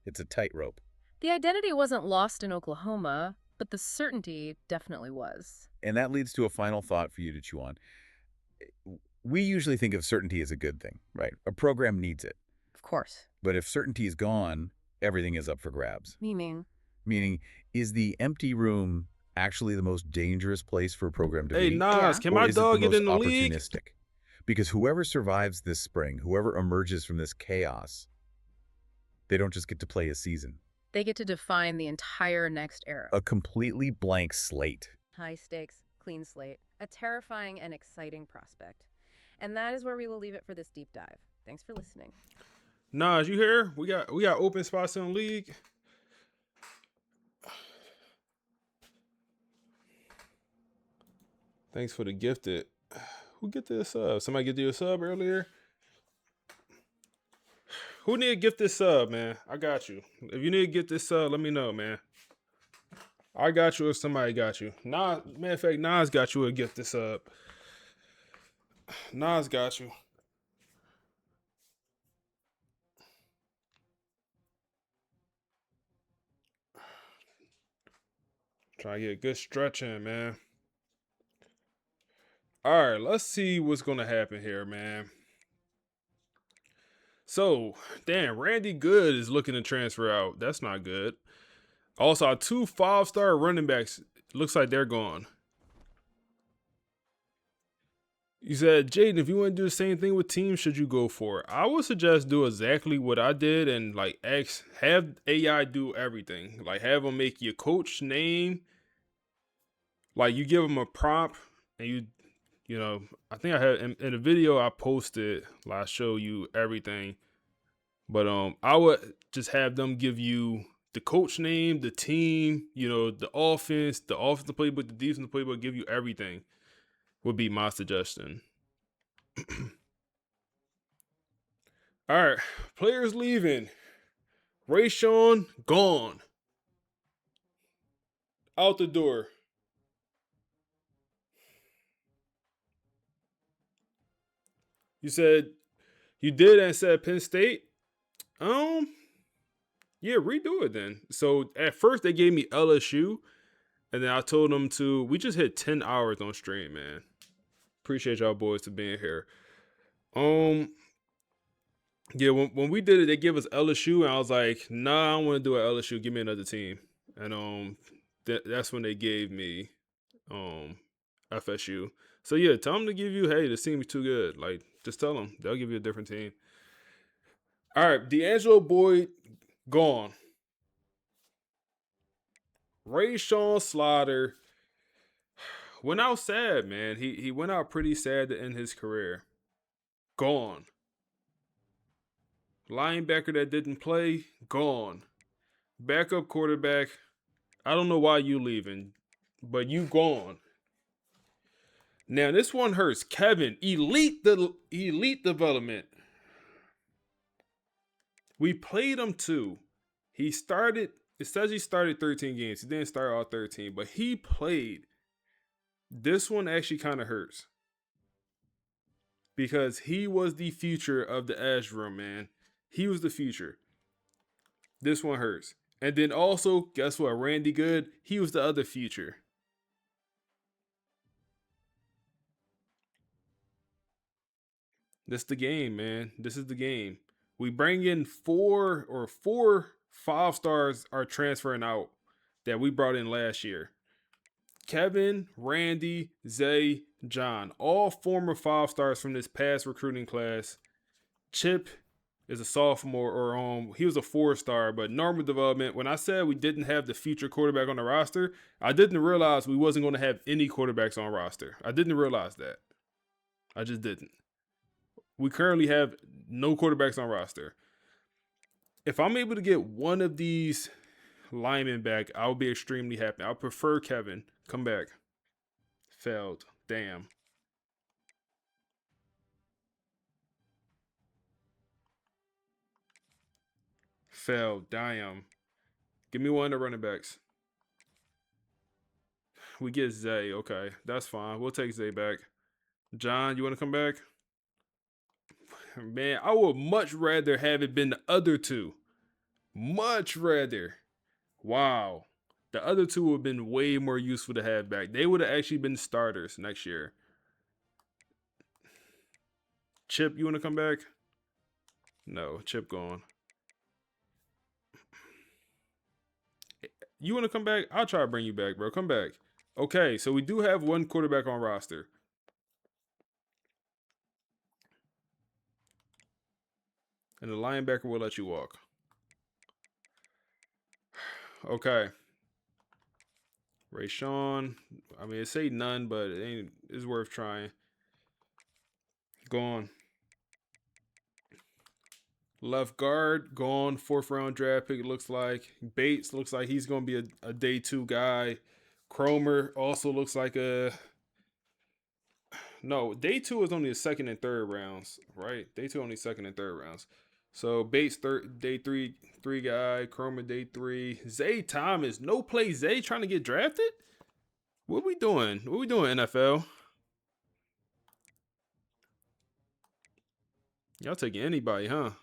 It's a tightrope. The identity wasn't lost in Oklahoma, but the certainty definitely was. And that leads to a final thought for you to chew on. We usually think of certainty as a good thing, right? A program needs it. Of course. But if certainty is gone, everything is up for grabs. Meaning, is the empty room actually the most dangerous place for a program to Hey, be? Nas, can my dog get in the league? Opportunistic? Because whoever survives this spring, whoever emerges from this chaos, they don't just get to play a season. they get to define the entire next era. A completely blank slate. High stakes, clean slate, a terrifying and exciting prospect. And that is where we will leave it for this deep dive. Thanks for listening. Nas, you here? We got open spots in the league. Thanks for the gifted. Who get this sub? Somebody get you a sub earlier? Who need to gift this sub, man? I got you. If you need to get this sub, let me know, man. I got you if somebody got you. Nas, matter of fact, Nas got you a gift this sub. Nas got you. Try to get a good stretch in, man. All right, let's see what's going to happen here, man. So, damn, Randy Good is looking to transfer out. That's not good. Also, our 2 5-star running backs, looks like they're gone. You said, Jaden, if you want to do the same thing with teams, should you go for it? I would suggest do exactly what I did and like have AI do everything. Like have them make your coach name. Like you give them a prompt and you know, I think I had in a video I posted, like I show you everything. But I would just have them give you the coach name, the team, you know, the offensive playbook, the defensive playbook, give you everything. Would be my suggestion. All right, players leaving. Rayshawn gone. Out the door. You said you did and said Penn State? Yeah, redo it then. So at first they gave me LSU, and then I told them we just hit 10 hours on stream, man. Appreciate y'all boys for being here. Yeah, when we did it, they gave us LSU, and I was like, nah, I don't want to do it LSU. Give me another team. And that's when they gave me FSU. So yeah, tell them to give you, hey, this team is too good. Like, just tell them. They'll give you a different team. All right, D'Angelo Boyd, gone. Rayshawn Slaughter went out sad, man. He went out pretty sad to end his career. Gone. Linebacker that didn't play, gone. Backup quarterback, I don't know why you leaving, but you gone. Now this one hurts. Kevin, elite development. We played him too. It says he started 13 games. He didn't start all 13, but he played. This one actually kind of hurts. Because he was the future of the edge room, man. He was the future. This one hurts. And then also, guess what? Randy Good, he was the other future. This is the game, man. This is the game. We bring in four 5 stars are transferring out that we brought in last year. Kevin, Randy, Zay, John, all former 5 stars from this past recruiting class. Chip is a sophomore, or he was a 4-star, but normal development. When I said we didn't have the future quarterback on the roster, I didn't realize we wasn't going to have any quarterbacks on roster. I didn't realize that. I just didn't. We currently have no quarterbacks on roster. If I'm able to get one of these linemen back, I'll be extremely happy. I prefer Kevin. Come back. Failed. Damn. Failed. Damn. Give me one of the running backs. We get Zay. Okay, that's fine. We'll take Zay back. John, you want to come back? Man, I would much rather have it been the other two. Much rather. Wow. The other two would have been way more useful to have back. They would have actually been starters next year. Chip, you want to come back? No, Chip gone. You want to come back? I'll try to bring you back, bro. Come back. Okay, so we do have one quarterback on roster. And the linebacker will let you walk. Okay. Rayshawn. I mean, it say none, but it's worth trying. Gone. Left guard, gone. 4th round draft pick, it looks like. Bates looks like he's going to be a day 2 guy. Cromer also looks like no, day 2 is only the 2nd and 3rd rounds, right? Day 2 only 2nd and 3rd rounds. So Bates day 3 guy. Cromer day 3. Zay Thomas, no play Zay trying to get drafted? What we doing? What we doing, NFL? Y'all taking anybody, huh? I'm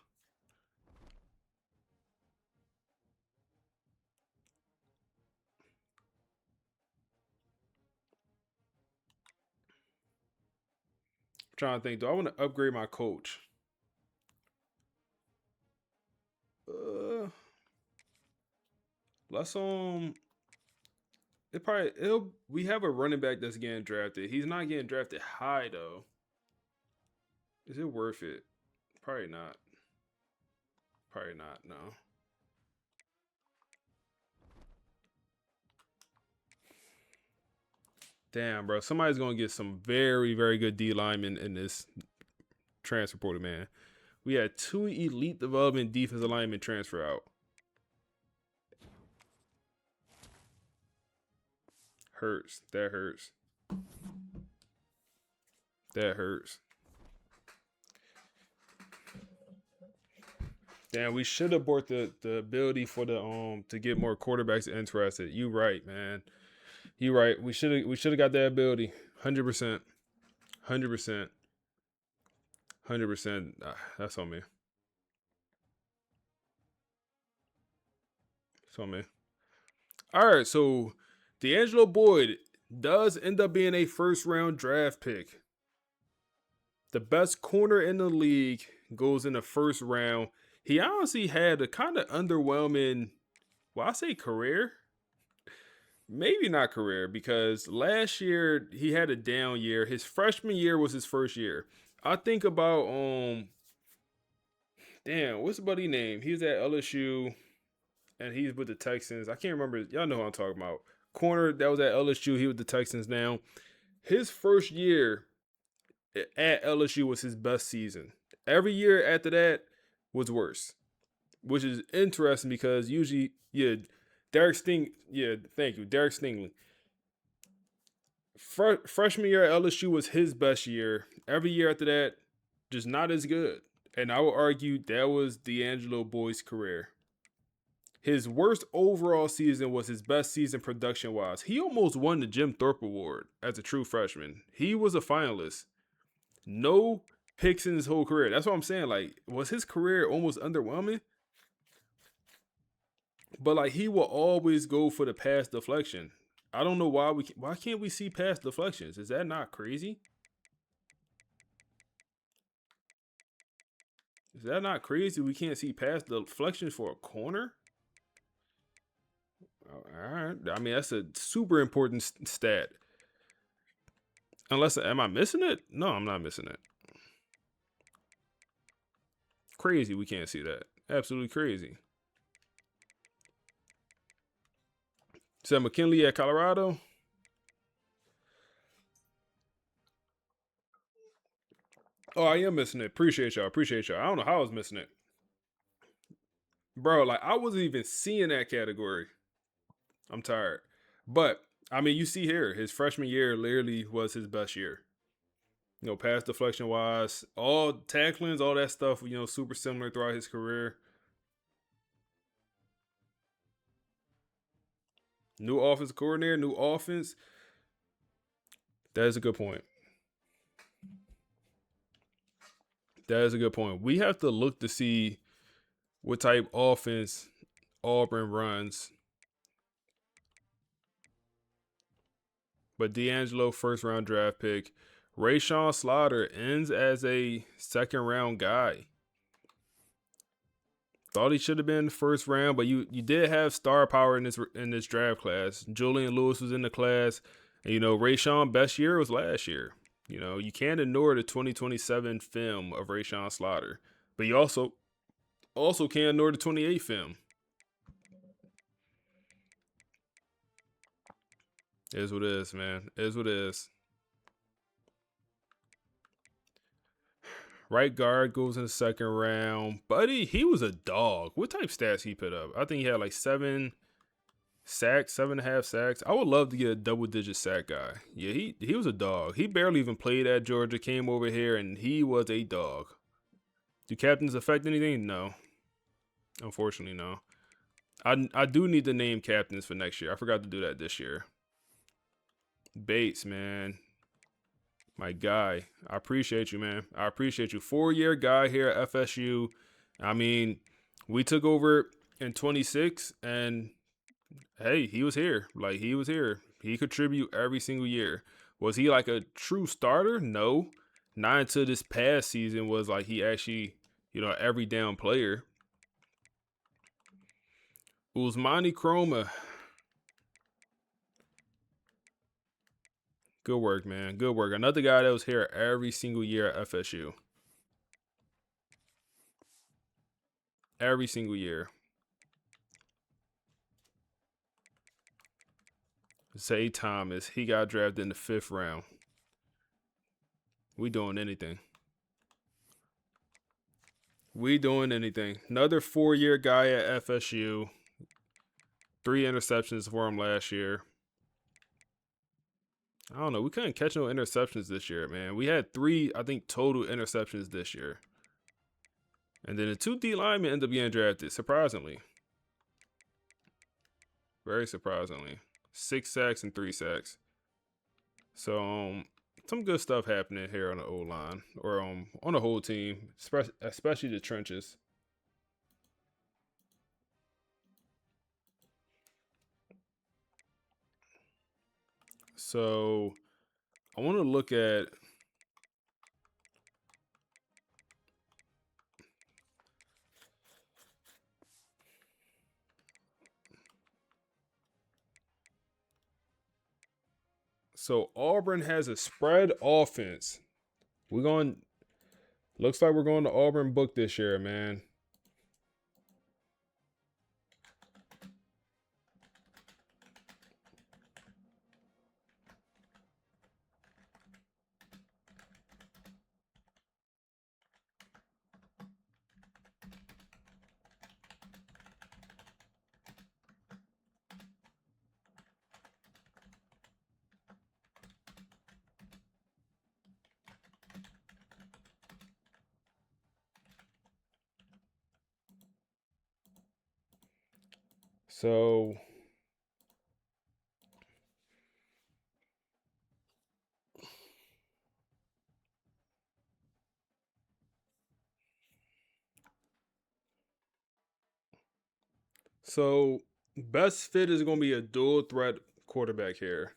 trying to think, do I want to upgrade my coach? Let's we have a running back that's getting drafted. He's not getting drafted high though. Is it worth it? Probably not. Probably not, no. Damn, bro. Somebody's gonna get some very, very good D linemen in this transfer portal, man. We had 2 elite development defensive linemen transfer out. Hurts. That hurts. That hurts. Damn, we should have bought the ability for the to get more quarterbacks interested. You right, man. You right. We should have got that ability. 100%. 100%. 100%. That's on me. That's on me. All right, so D'Angelo Boyd does end up being a 1st round draft pick. The best corner in the league goes in the 1st round. He honestly had a kind of underwhelming, well, I say career. Maybe not career, because last year he had a down year. His freshman year was his 1st year. I think about damn, what's the buddy name? He was at LSU and he's with the Texans. I can't remember. Y'all know who I'm talking about. Corner that was at LSU. He with the Texans now. His 1st year at LSU was his best season. Every year after that was worse, which is interesting because usually, Derek Stingley. Freshman year at LSU was his best year. Every year after that, just not as good. And I would argue that was D'Angelo Boyd's career. His worst overall season was his best season production-wise. He almost won the Jim Thorpe Award as a true freshman. He was a finalist. No picks in his whole career. That's what I'm saying. Like, was his career almost underwhelming? But like, he will always go for the pass deflection. I don't know why can't we see pass deflections? Is that not crazy? Is that not crazy? We can't see pass deflections for a corner? All right. I mean, that's a super important stat. Unless, am I missing it? No, I'm not missing it. Crazy we can't see that. Absolutely crazy. Is that McKinley at Colorado? Oh, I am missing it. Appreciate y'all. Appreciate y'all. I don't know how I was missing it. Bro, like, I wasn't even seeing that category. I'm tired. But, I mean, you see here, his freshman year literally was his best year. You know, pass deflection wise, all tacklings, all that stuff, you know, super similar throughout his career. New offensive coordinator, new offense. That is a good point. That is a good point. We have to look to see what type offense Auburn runs. But D'Angelo, first round draft pick. Rashawn Slaughter ends as a second round guy. Thought he should have been in the first round, but you did have star power in this draft class. Julian Lewis was in the class, and you know Rashawn best year was last year. You know you can't ignore the 2027 film of Rashawn Slaughter, but you also can't ignore the 28 film. Is what it is, man. Is what it is. Right guard goes in the second round. Buddy, he was a dog. What type stats he put up? I think he had like 7 sacks, 7.5 sacks. I would love to get a double-digit sack guy. Yeah, he was a dog. He barely even played at Georgia, came over here, and he was a dog. Do captains affect anything? No. Unfortunately, no. I do need to name captains for next year. I forgot to do that this year. Bates, man. My guy. I appreciate you, man. I appreciate you. 4-year guy here at FSU. I mean, we took over in 26, and hey, he was here. Like, he was here. He contribute every single year. Was he like a true starter? No. Not until this past season was like he actually, you know, every down player. Usmani Chroma. Good work, man. Good work. Another guy that was here every single year at FSU. Every single year. Zay Thomas. He got drafted in the 5th round. We doing anything. We doing anything. Another 4-year guy at FSU. 3 interceptions for him last year. I don't know. We couldn't catch no interceptions this year, man. We had 3, I think, total interceptions this year. And then the 2 D linemen ended up getting drafted, surprisingly. Very surprisingly. 6 sacks and 3 sacks. So, some good stuff happening here on the O-line. Or on the whole team, especially the trenches. So, I want to look at Auburn has a spread offense. Looks like we're going to Auburn book this year, man. So best fit is going to be a dual threat quarterback here.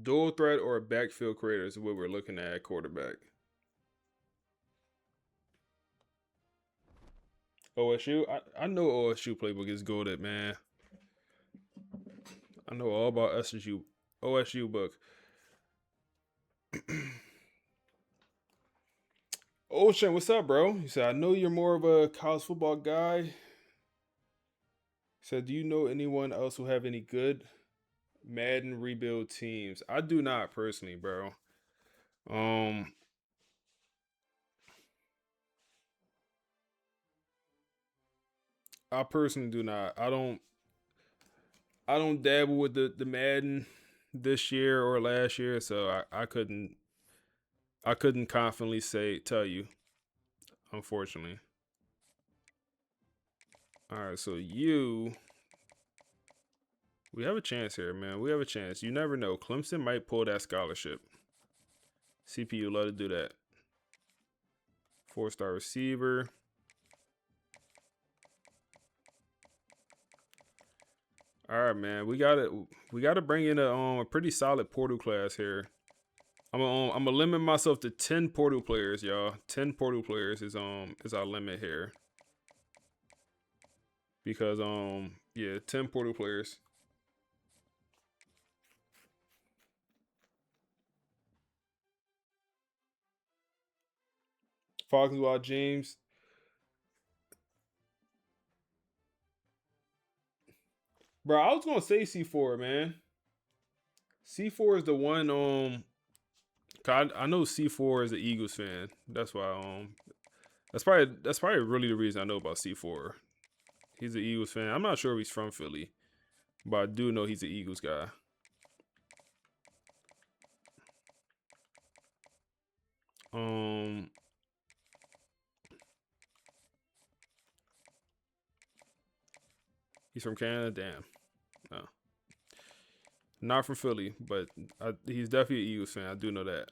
Dual threat or a backfield creator is what we're looking at quarterback. OSU, I know OSU playbook is goated, man. I know all about OSU book. Ocean, what's up, bro? He said, I know you're more of a college football guy. He said, do you know anyone else who have any good Madden rebuild teams? I do not personally, bro. I personally do not. I don't dabble with the Madden this year or last year, so I couldn't confidently tell you, unfortunately. All right, so we have a chance here, man. We have a chance. You never know. Clemson might pull that scholarship. CPU love to do that. 4-star receiver. All right, man. We gotta bring in a pretty solid portal class here. I'm gonna limit myself to 10 portal players, y'all. 10 portal players is our limit here. Because yeah, 10 portal players. Falcons Wild James. Bro, I was gonna say C4, man. C4 is the one. I know C4 is an Eagles fan. That's why. That's probably really the reason I know about C4. He's an Eagles fan. I'm not sure if he's from Philly, but I do know he's an Eagles guy. He's from Canada. Damn. No. Not from Philly, but he's definitely an Eagles fan. I do know that.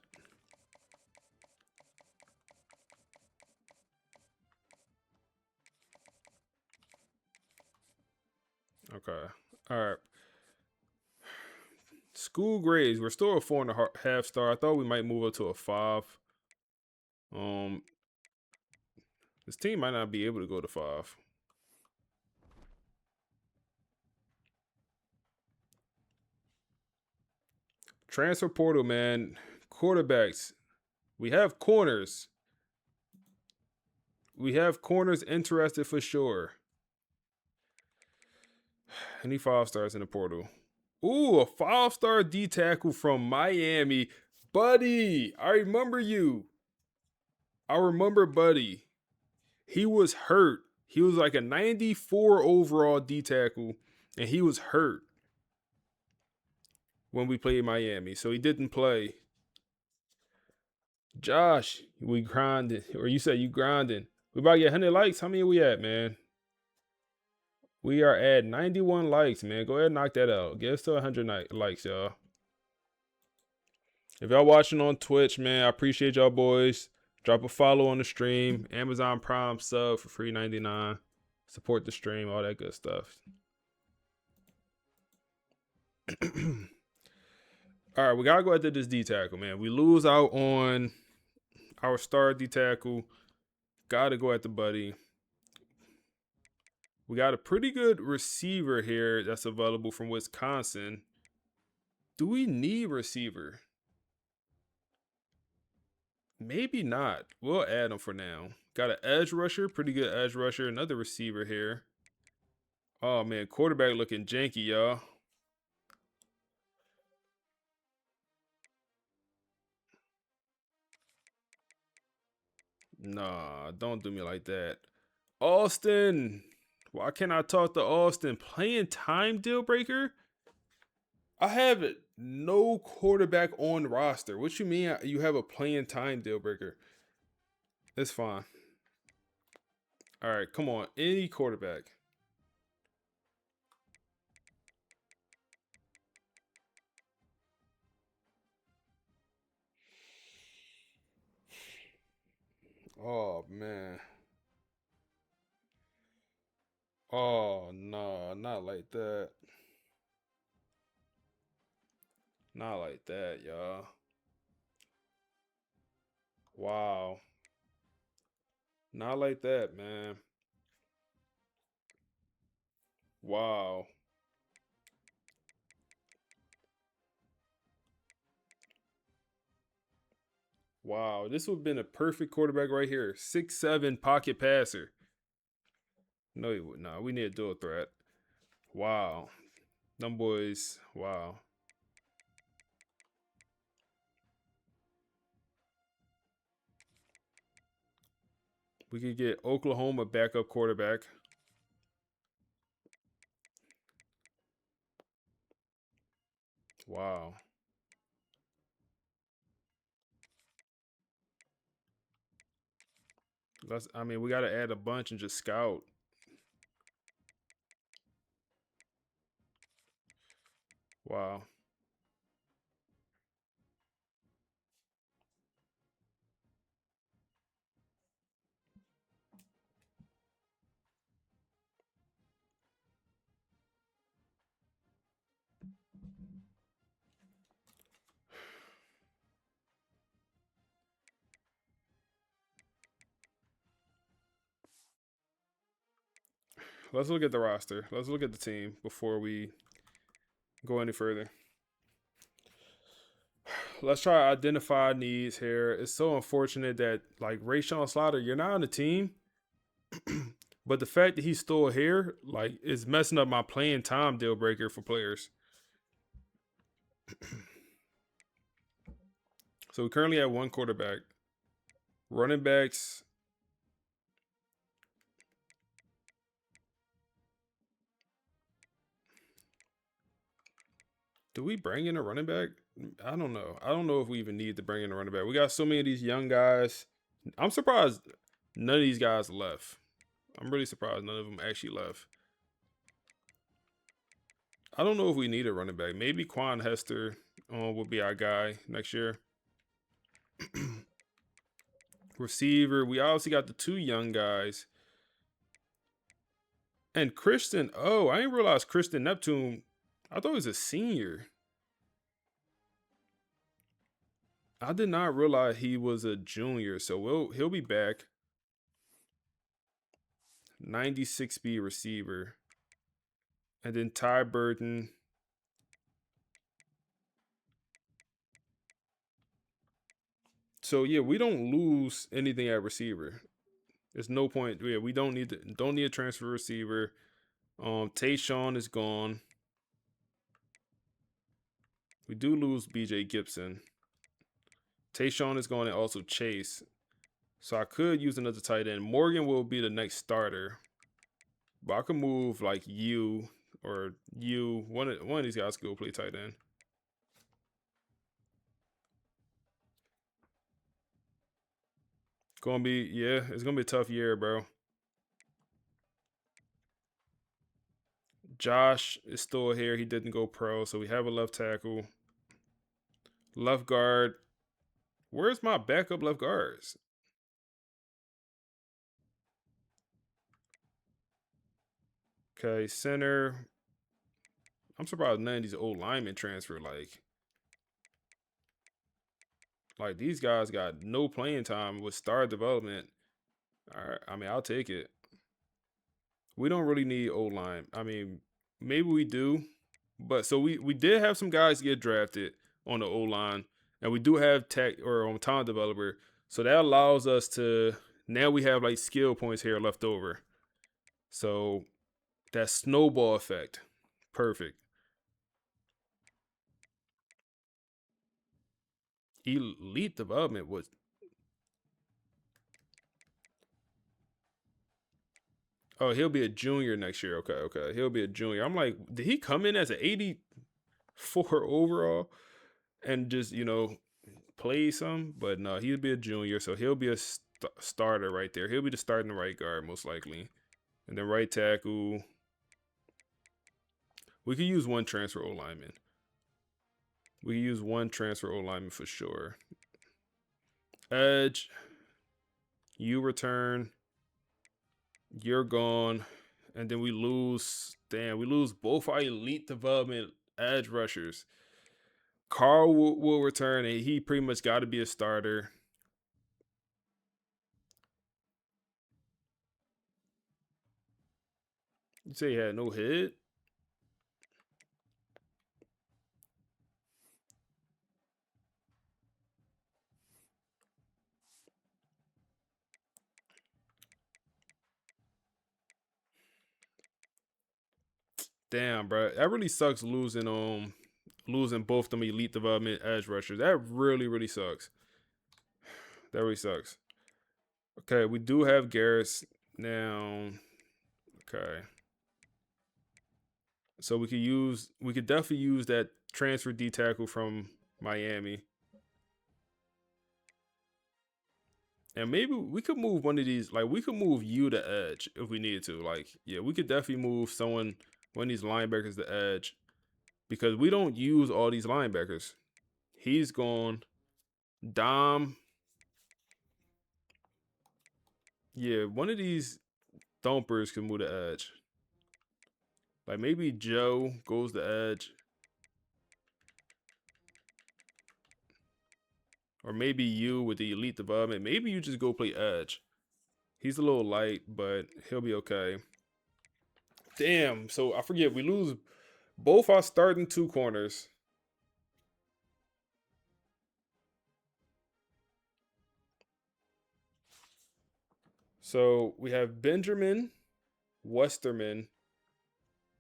Okay. All right. School grades. We're still a 4.5 star. I thought we might move up to a 5. This team might not be able to go to 5. Transfer portal, man. Quarterbacks. We have corners. We have corners interested for sure. Any 5 stars in the portal? Ooh, a 5-star D tackle from Miami. Buddy, I remember you. I remember Buddy. He was hurt. He was like a 94 overall D tackle, and he was hurt when we played Miami, so he didn't play. Josh, we grinding, or you said you grinding. We about to get 100 likes. How many are we at, man? We are at 91 likes, man. Go ahead and knock that out. Get us to 100 likes, y'all. If y'all watching on Twitch, man, I appreciate y'all boys. Drop a follow on the stream. Amazon Prime sub for free $99. Support the stream, all that good stuff. All right, we got to go after this D tackle, man. We lose out on our star D tackle. Got to go at the Buddy. We got a pretty good receiver here that's available from Wisconsin. Do we need receiver? Maybe not. We'll add him for now. Got an edge rusher, pretty good edge rusher. Another receiver here. Oh, man, quarterback looking janky, y'all. Nah, don't do me like that. Austin. Why can't I talk to Austin? Playing time deal breaker? I have no quarterback on roster. What you mean you have a playing time deal breaker? It's fine. All right, come on. Any quarterback. Oh, man. Oh, no, not like that. Not like that, y'all. Wow. Not like that, man. Wow. Wow. This would have been a perfect quarterback right here. 6'7" pocket passer. No, he would not. We need a dual threat. Wow. Them boys. Wow. We could get Oklahoma backup quarterback. Wow. I mean, we got to add a bunch and just scout. Wow. Let's look at the roster. Let's look at the team before we go any further. Let's try to identify needs here. It's so unfortunate that, like, Rayshawn Slaughter, you're not on the team. But the fact that he's still here, like, is messing up my playing time deal breaker for players. So we currently have one quarterback. Running backs. Do we bring in a running back? I don't know. I don't know if we even need to bring in a running back. We got so many of these young guys. I'm surprised none of these guys left. I'm really surprised none of them actually left. I don't know if we need a running back. Maybe Quan Hester will be our guy next year. Receiver. We obviously got the two young guys. And Christian. Oh, I didn't realize Christian Neptune. I thought he was a senior. I did not realize he was a junior. So he'll be back. 96 speed receiver. And then Ty Burton. So yeah, we don't lose anything at receiver. There's no point. Yeah, we don't need a transfer receiver. Tayshawn is gone. We do lose BJ Gibson. Tayshawn is gone and also Chase. So I could use another tight end. Morgan will be the next starter. But I could move like you or you. One of these guys could go play tight end. It's gonna be a tough year, bro. Josh is still here. He didn't go pro, so we have a left tackle. Left guard. Where's my backup left guards? Okay, center. I'm surprised none of these old linemen transfer. Like these guys got no playing time with star development. All right, I mean, I'll take it. We don't really need old line. I mean, maybe we do, but so we did have some guys get drafted on the old line, and we do have tech or on talent developer. So that allows us to now we have like skill points here left over. So that snowball effect, perfect. Elite development was. Oh, he'll be a junior next year. Okay. He'll be a junior. I'm like, did he come in as an 84 overall and just, play some? But no, he'll be a junior, so he'll be a starter right there. He'll be the starting right guard, most likely. And then right tackle. We could use one transfer O-lineman. We could use one transfer O-lineman for sure. Edge. You return. You're gone. And then we lose. Damn, we lose both our elite development edge rushers. Carl will return, and he pretty much got to be a starter. You say he had no hit? Damn, bro. That really sucks losing both them elite development edge rushers. That really sucks. That really sucks. Okay, we do have Garrett's now. Okay. So we could definitely use that transfer D tackle from Miami. And maybe we could move one of these, like we could move you to edge if we needed to. Like, yeah, we could definitely move one of these linebackers to edge because we don't use all these linebackers. He's gone. Dom. Yeah, one of these thumpers can move to edge. Like maybe Joe goes to edge. Or maybe you with the elite development. Maybe you just go play edge. He's a little light, but he'll be okay. Damn, so I forget, we lose both our starting two corners. So we have Benjamin Westerman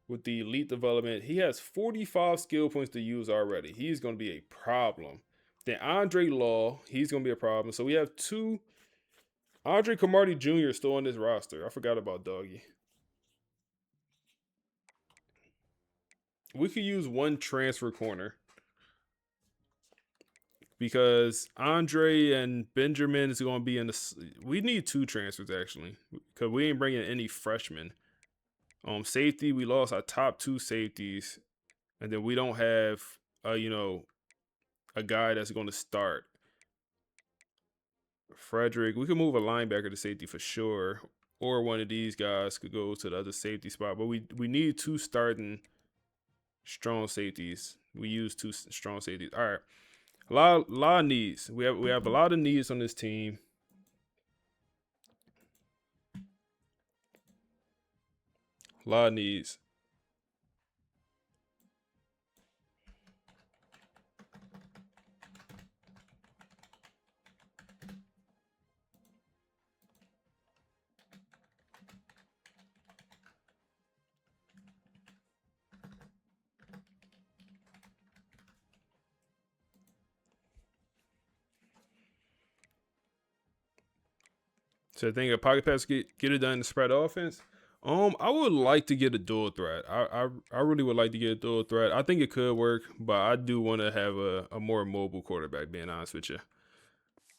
with the elite development. He has 45 skill points to use already. He's going to be a problem. Then Andre Law, he's going to be a problem. So we have two. Andre Camardi Jr. is still on this roster. I forgot about Doggy. We could use one transfer corner because Andre and Benjamin is going to be in the. We need two transfers actually because we ain't bringing any freshmen. Safety, we lost our top two safeties, and then we don't have a guy that's going to start. Frederick, we could move a linebacker to safety for sure, or one of these guys could go to the other safety spot. But we need two starting strong safeties. We use two strong safeties. All right, a lot of needs. We have a lot of needs on this team. A lot of needs. So I think a pocket pass get it done in the spread offense. I would like to get a dual threat. I really would like to get a dual threat. I think it could work, but I do want to have a more mobile quarterback, being honest with you.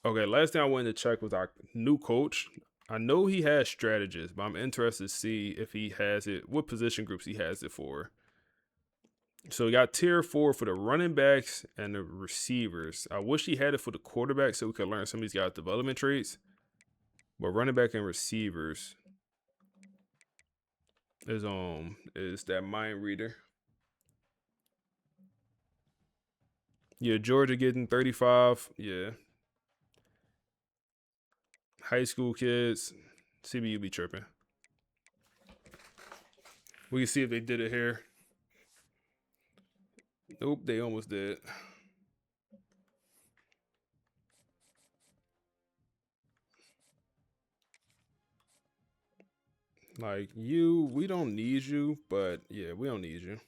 Okay, last thing I wanted to check was our new coach. I know he has strategists, but I'm interested to see if he has it, what position groups he has it for. So we got tier 4 for the running backs and the receivers. I wish he had it for the quarterback so we could learn some of these guys' development traits. But running back and receivers is that mind reader. Yeah, Georgia getting 35. Yeah. High school kids, CBU be tripping. We can see if they did it here. Nope, they almost did. Like we don't need you, but yeah, we don't need you.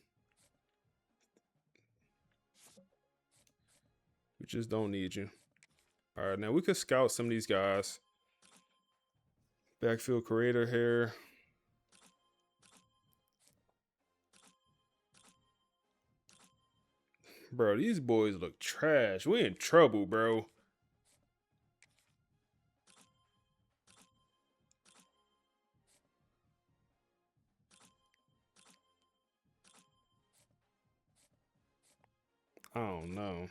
We just don't need you. All right, now we could scout some of these guys. Backfield creator here. Bro, these boys look trash. We in trouble, bro. I don't know.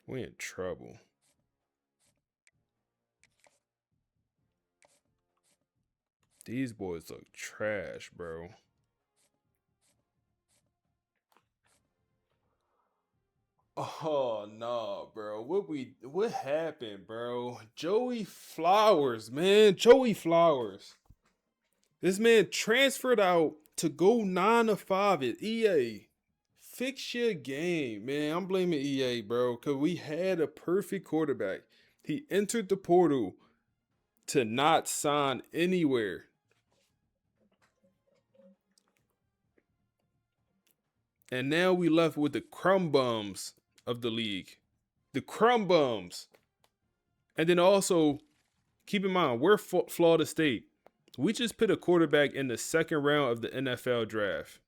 We in trouble. These boys look trash, bro. Oh no, bro. What happened, bro? Joey Flowers, man. Joey Flowers. This man transferred out to go 9-5 at EA. Fix your game, man. I'm blaming EA, bro, because we had a perfect quarterback. He entered the portal to not sign anywhere. And now we left with the crumb bums of the league. The crumb bums. And then also, keep in mind, we're Florida State. We just put a quarterback in the second round of the NFL draft.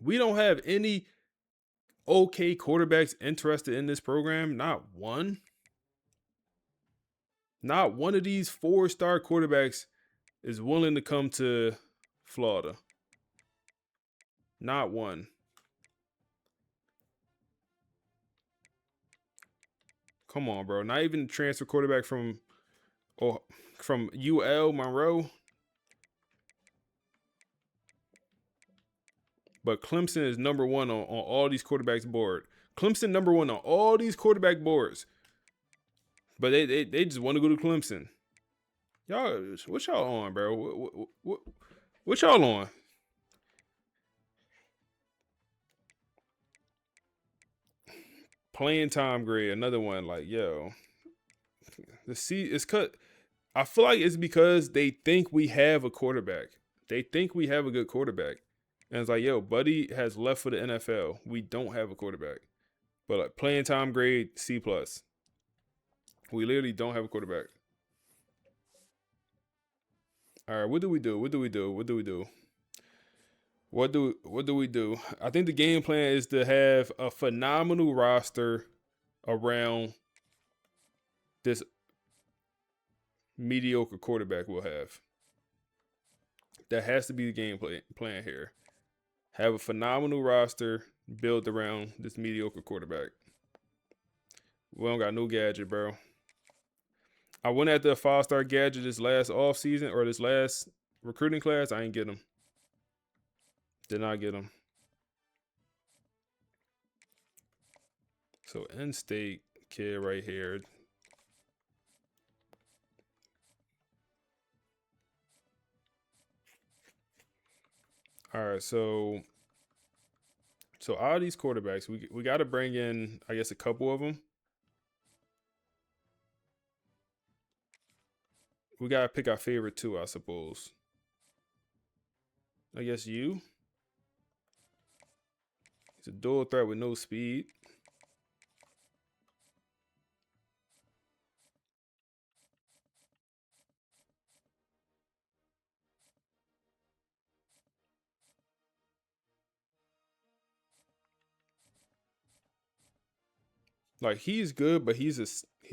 We don't have any okay quarterbacks interested in this program. Not one. Not one of these 4-star quarterbacks is willing to come to Florida. Not one. Come on, bro. Not even transfer quarterback from UL Monroe. But Clemson is number one on all these quarterbacks board. Clemson number one on all these quarterback boards. But they just want to go to Clemson. Y'all, what y'all on, bro? What y'all on? Playing time grade, another one. Like, yo, it's cut. I feel like it's because they think we have a quarterback. They think we have a good quarterback. And it's like, yo, Buddy has left for the NFL. We don't have a quarterback. But like playing time grade, C+. We literally don't have a quarterback. All right, what do we do? What do we do? What do we do? What do we do? I think the game plan is to have a phenomenal roster around this mediocre quarterback we'll have. That has to be the game plan here. Have a phenomenal roster built around this mediocre quarterback. We don't got no gadget, bro. I went after a 5-star gadget this last offseason or this last recruiting class. I ain't get him. Did not get him. So in-state kid right here. All right, so out of these quarterbacks, we got to bring in, I guess, a couple of them. We got to pick our favorite two, I suppose. I guess you. He's a dual threat with no speed. Like, he's good, but he's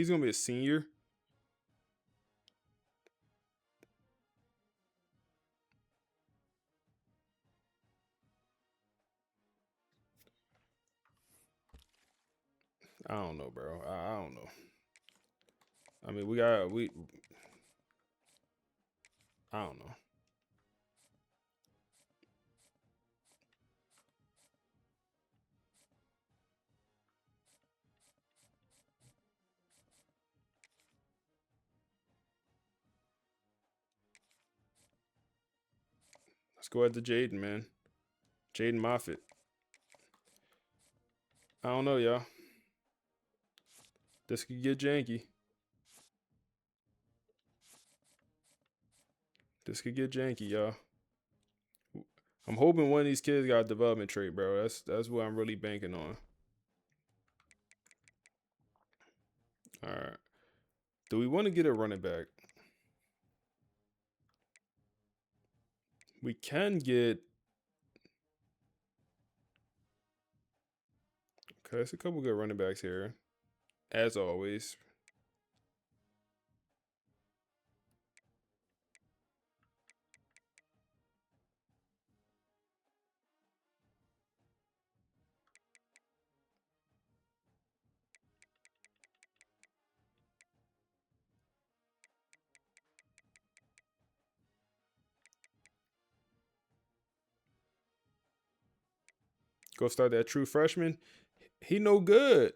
gonna be a senior. I don't know, bro. I don't know. I mean, I don't know. Let's go at the Jaden, man. Jaden Moffitt. I don't know, y'all. This could get janky. This could get janky, y'all. I'm hoping one of these kids got a development trait, bro. That's what I'm really banking on. All right. Do we want to get a running back? We can get... Okay, there's a couple good running backs here. As always. Go start that true freshman. He no good.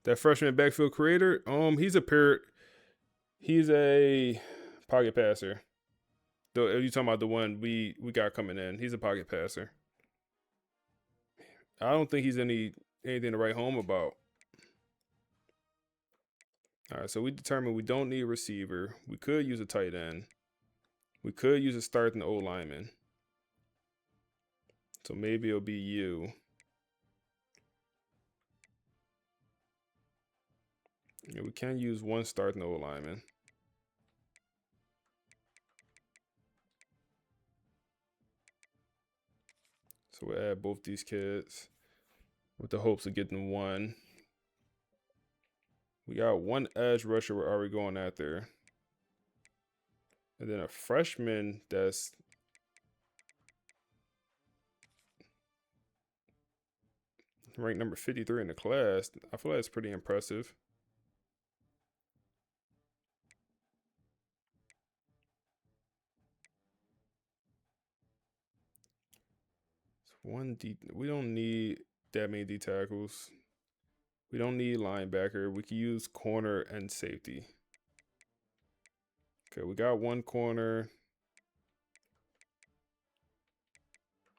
That freshman backfield creator. He's a pocket passer. Are you talking about the one we got coming in? He's a pocket passer. I don't think he's anything to write home about. All right, so we determined we don't need a receiver. We could use a tight end. We could use a starting O lineman. So maybe it'll be you. Yeah, we can use one starting O lineman. So we'll add both these kids with the hopes of getting one. We got one edge rusher we're already going after. And then a freshman that's ranked number 53 in the class. I feel like it's pretty impressive. We don't need that many D tackles. We don't need linebacker. We can use corner and safety. Okay, we got one corner.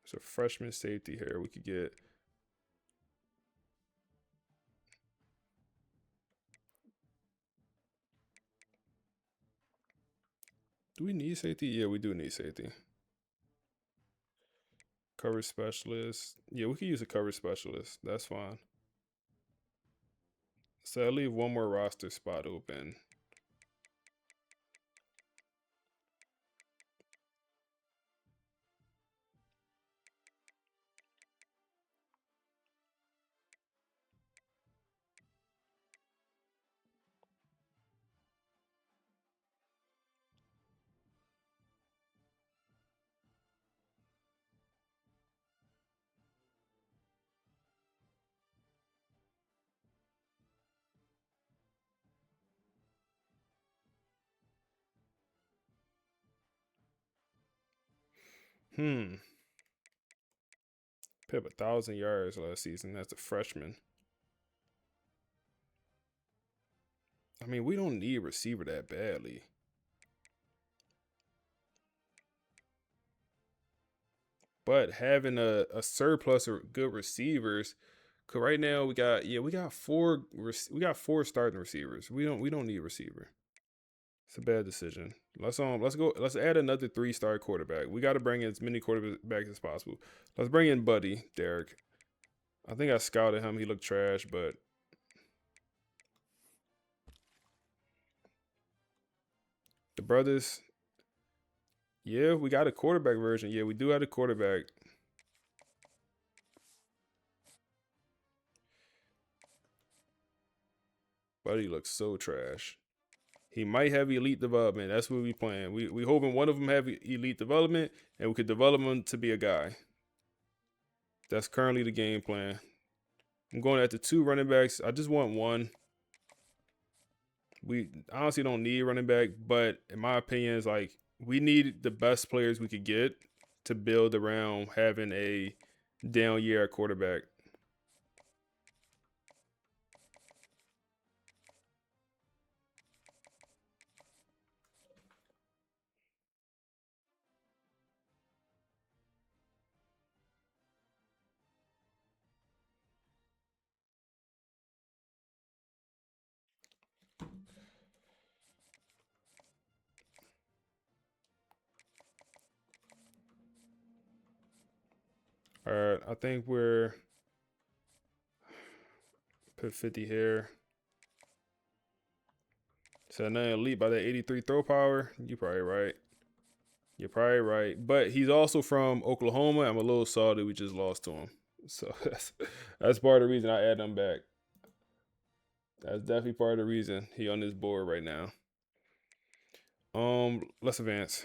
There's a freshman safety here we could get. Do we need safety? Yeah, we do need safety. Coverage specialist. Yeah, we could use a coverage specialist. That's fine. So I'll leave one more roster spot open. Picked up 1,000 yards last season. That's a freshman. I mean, we don't need a receiver that badly. But having a surplus of good receivers, cause right now we got four starting receivers. We don't need a receiver. It's a bad decision. Let's add another 3-star quarterback. We got to bring in as many quarterbacks as possible. Let's bring in Buddy Derek. I think I scouted him. He looked trash, but the brothers. Yeah, we got a quarterback version. Yeah, we do have a quarterback. Buddy looks so trash. He might have elite development. That's what we playing. We hoping one of them have elite development, and we could develop him to be a guy. That's currently the game plan. I'm going after 2 running backs. I just want one. We honestly don't need running back, but in my opinion, it's like we need the best players we could get to build around having a down year at quarterback. All right, I think we're put 50 here. So now elite by that 83 throw power. You're probably right. You're probably right. But he's also from Oklahoma. I'm a little salty we just lost to him. So that's part of the reason I add him back. That's definitely part of the reason he on this board right now. Let's advance.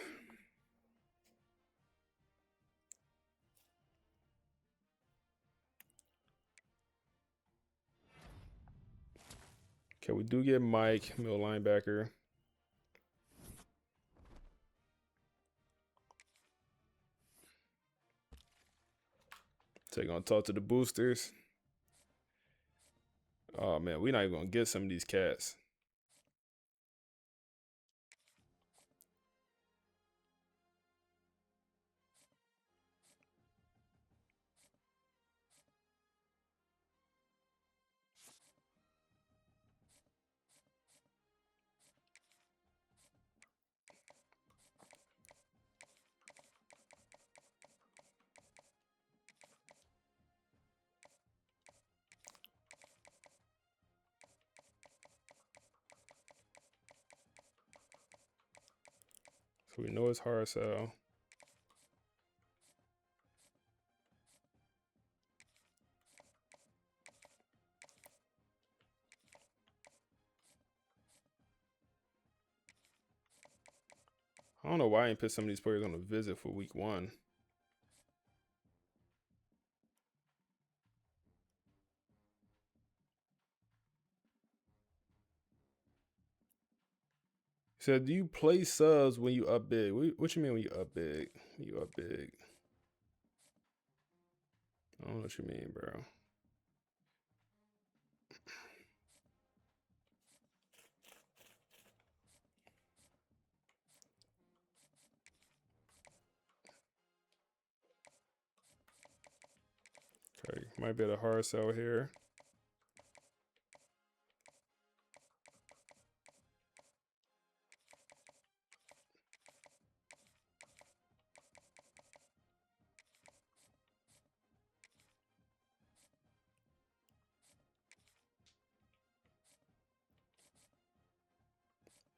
Okay, we do get Mike, middle linebacker. So you're gonna talk to the boosters. Oh man, we're not even gonna get some of these cats. So we know it's hard sell. I don't know why I ain't put some of these players on a visit for week 1. He said, do you play subs when you up big? What you mean when you up big? When you up big? I don't know what you mean, bro. Okay, might be at a hard sell here.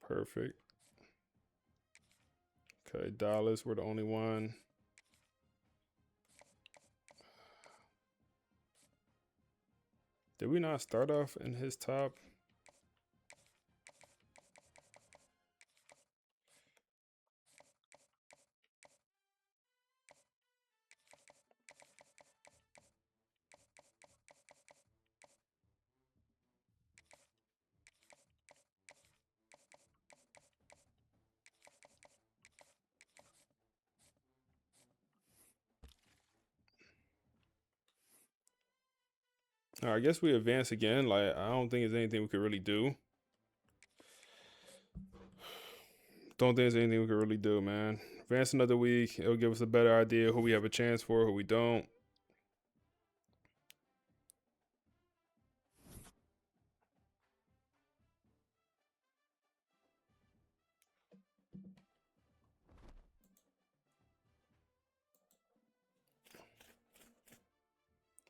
Perfect. Okay, Dallas, we're the only one. Did we not start off in his top? All right, I guess we advance again. Like, I don't think there's anything we could really do. Don't think there's anything we could really do, man. Advance another week. It'll give us a better idea who we have a chance for, who we don't.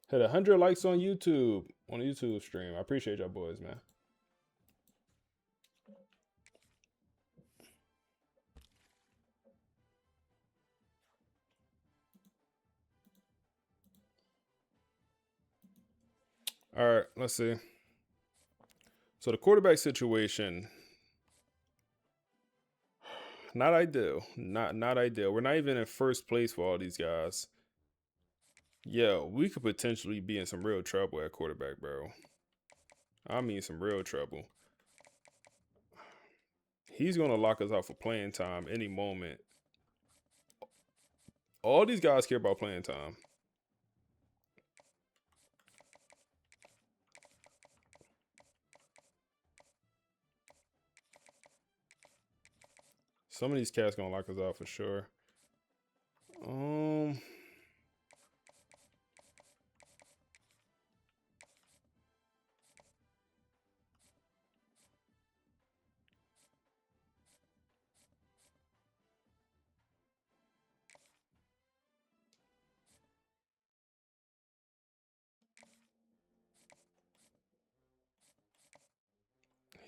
Hit 100 likes on YouTube, on the YouTube stream. I appreciate y'all boys, man. All right, let's see. So the quarterback situation, not ideal. Not ideal. We're not even in first place for all these guys. Yeah, we could potentially be in some real trouble at quarterback, bro. I mean some real trouble. He's going to lock us out for playing time any moment. All these guys care about playing time. Some of these cats going to lock us out for sure.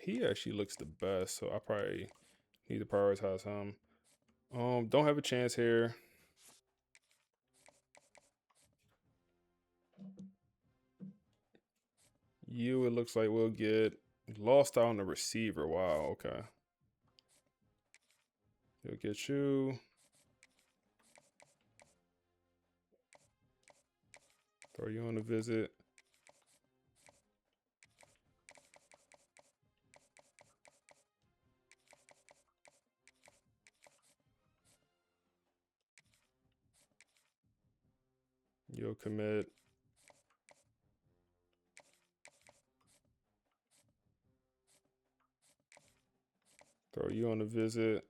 He actually looks the best, so I probably need to prioritize him. Don't have a chance here. You, it looks like we'll get lost out on the receiver. Wow, okay. He'll get you. Throw you on a visit. You'll commit. Throw you on a visit.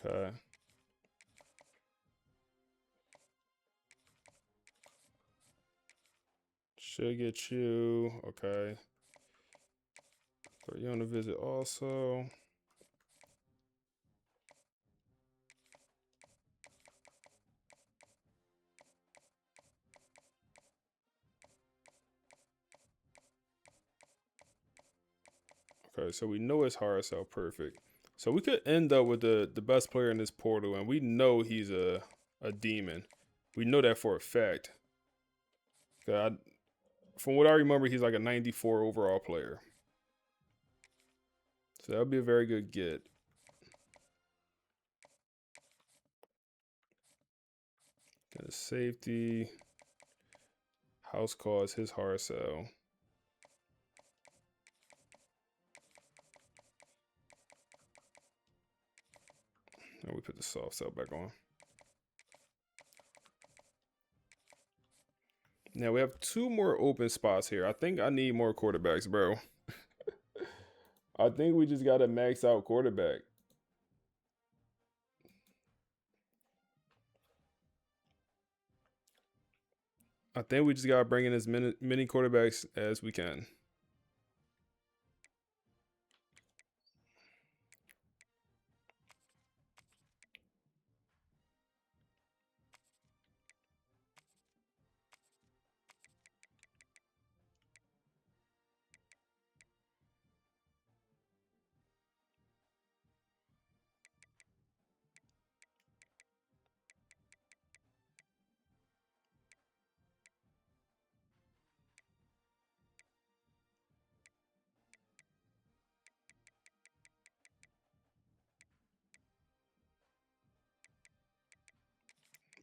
Okay. Should get you. Okay. Throw you on a visit also. Okay, so we know it's hard sell perfect. So we could end up with the best player in this portal, and we know he's a demon. We know that for a fact. God, from what I remember, he's like a 94 overall player. So that would be a very good get. Then safety. House call is his hard sell. And we put the soft sell back on. Now we have 2 more open spots here. I think I need more quarterbacks, bro. I think we just got to max out quarterback. I think we just got to bring in as many quarterbacks as we can.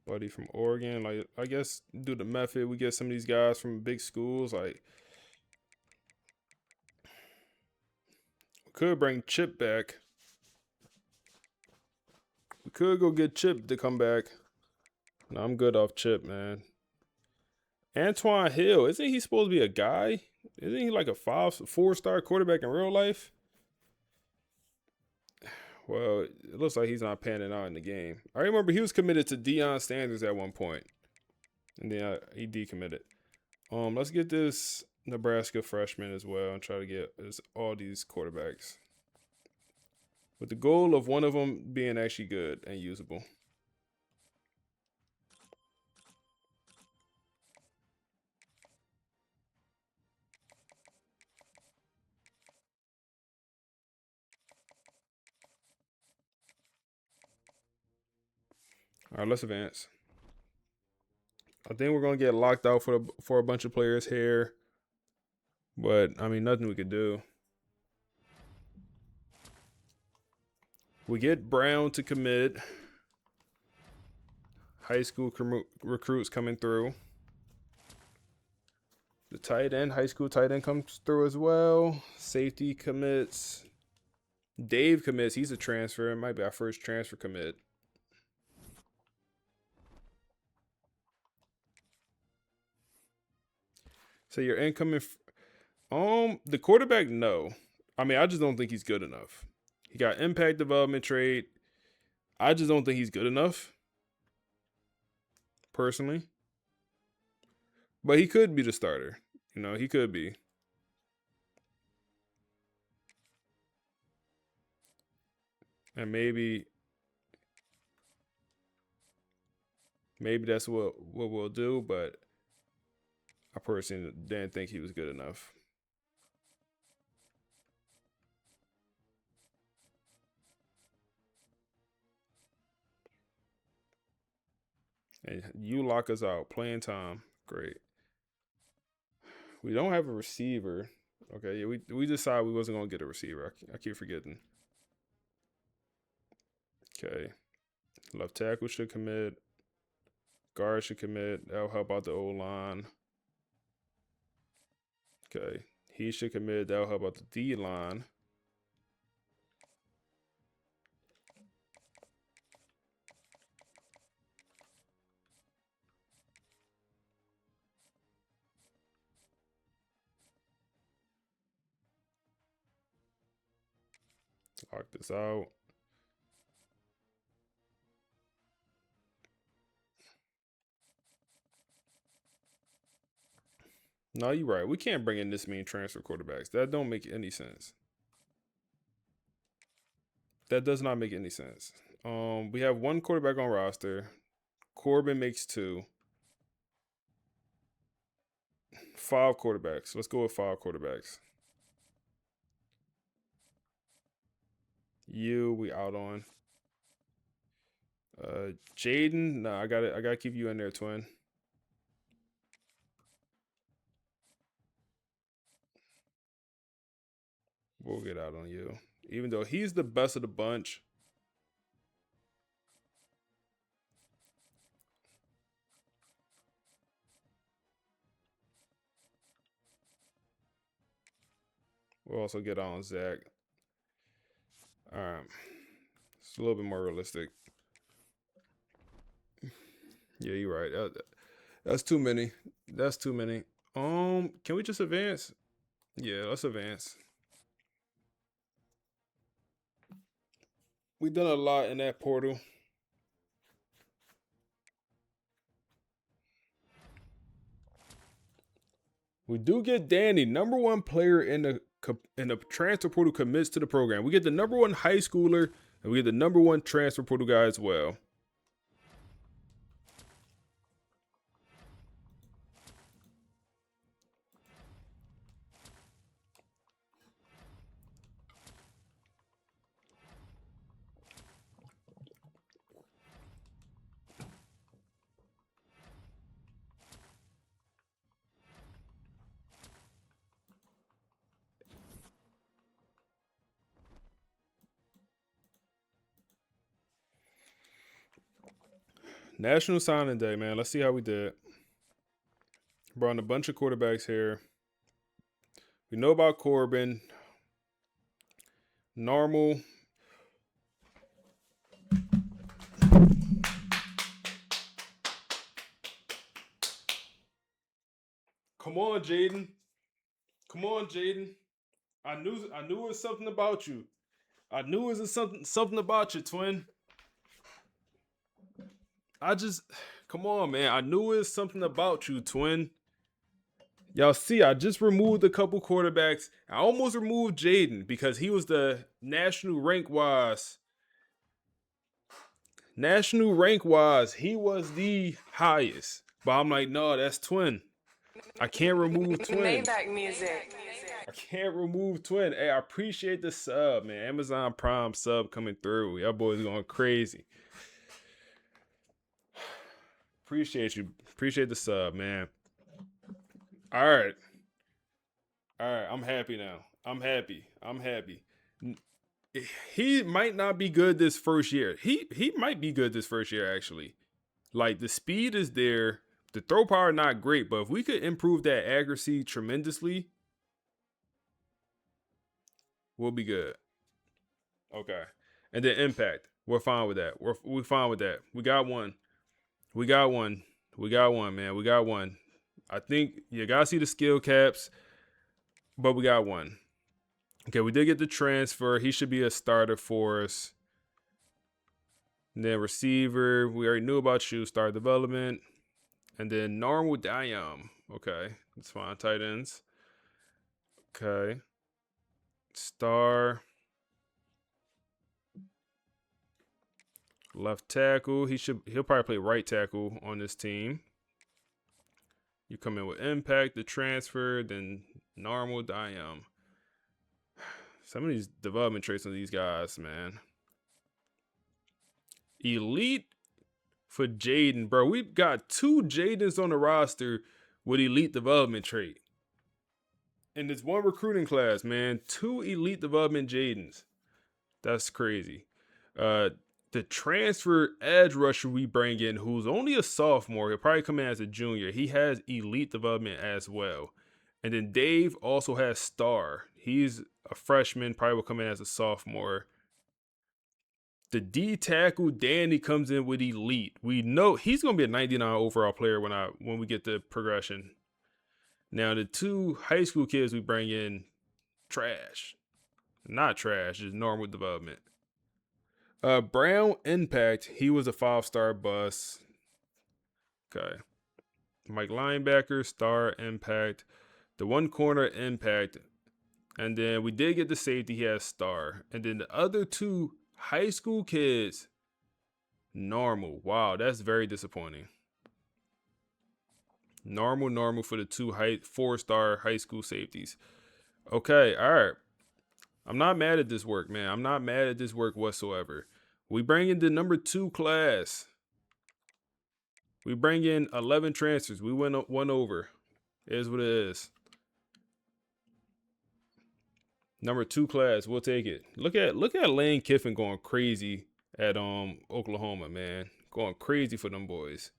Buddy from Oregon, like I guess do the method. We get some of these guys from big schools. Like we could bring Chip back. We could go get Chip to come back. No, I'm good off Chip, man. Antoine Hill, isn't he supposed to be a guy? Isn't he like a 4-star quarterback in real life? Well, it looks like he's not panning out in the game. I remember he was committed to Deion Sanders at one point, and then he decommitted. Let's get this Nebraska freshman as well and try to get all these quarterbacks, with the goal of one of them being actually good and usable. All right, let's advance. I think we're gonna get locked out for a bunch of players here, but I mean nothing we could do. We get Brown to commit. High school recruits coming through. The tight end, high school tight end comes through as well. Safety commits. Dave commits. He's a transfer. It might be our first transfer commit. So your incoming, the quarterback, no. I mean, I just don't think he's good enough. He got impact development trait. I just don't think he's good enough, personally. But he could be the starter. You know, he could be. And maybe that's what we'll do, but I personally didn't think he was good enough. And you lock us out. Playing time. Great. We don't have a receiver. Okay, yeah, we decided we wasn't going to get a receiver. I keep forgetting. Okay. Left tackle should commit. Guard should commit. That'll help out the O-line. Okay. He should commit. That'll help out the D-line. Lock this out. No, you're right. We can't bring in this many transfer quarterbacks. That don't make any sense. That does not make any sense. We have one quarterback on roster. Corbin makes 2. 5 quarterbacks. Let's go with 5 quarterbacks. We out on. Jaden, no, I gotta keep you in there, twin. We'll get out on you. Even though he's the best of the bunch. We'll also get on Zach. All right. It's a little bit more realistic. Yeah, you're right. That's too many. That's too many. Can we just advance? Yeah, let's advance. We've done a lot in that portal. We do get Danny, #1 player in the transfer portal, commits to the program. We get the #1 high schooler, and we get the #1 transfer portal guy as well. National Signing Day, man. Let's see how we did. Brought in a bunch of quarterbacks here. We know about Corbin. Normal. Come on, Jaden. Come on, Jaden. I knew it was something about you. I knew it was something about you, twin. Come on, man. I knew it was something about you, twin. Y'all see, I just removed a couple quarterbacks. I almost removed Jaden because he was the national rank wise. National rank wise, he was the highest. But I'm like, no, that's twin. I can't remove twin. Maybach music. I can't remove twin. Hey, I appreciate the sub, man. Amazon Prime sub coming through. Y'all boys going crazy. Appreciate you. Appreciate the sub, man. All right. I'm happy now. I'm happy. He might not be good this first year. He might be good this first year, actually. Like, the speed is there. The throw power, not great. But if we could improve that accuracy tremendously, we'll be good. Okay. And then impact. We're fine with that. We're fine with that. We got one. We got one, man. We got one. I think you gotta see the skill caps, but we got one. Okay, we did get the transfer. He should be a starter for us. And then receiver, we already knew about you. Start development. And then normal Diam. Okay, that's fine. Tight ends. Okay. Star. Left tackle. He'll probably play right tackle on this team. You come in with impact, the transfer, then normal Diam. Some of these development traits on these guys, man. Elite for Jaden, bro. We've got 2 Jadens on the roster with elite development trait. And it's 1 recruiting class, man. 2 elite development Jadens. That's crazy. The transfer edge rusher we bring in, who's only a sophomore, he'll probably come in as a junior. He has elite development as well. And then Dave also has star. He's a freshman, probably will come in as a sophomore. The D tackle Danny comes in with elite. We know he's gonna be a 99 overall player when we get the progression. Now the 2 high school kids we bring in, trash. Not trash, just normal development. Brown Impact, he was a 5-star bust. Okay. Mike linebacker, star Impact. The 1 corner Impact. And then we did get the safety, he has star. And then the other 2 high school kids, normal. Wow, that's very disappointing. Normal for the 2 4-star high school safeties. Okay, all right. I'm not mad at this work, man. I'm not mad at this work whatsoever. We bring in the number 2 class. We bring in 11 transfers. We went 1 over. It is what it is. Number 2 class, we'll take it. Look at Lane Kiffin going crazy at Oklahoma, man. Going crazy for them boys.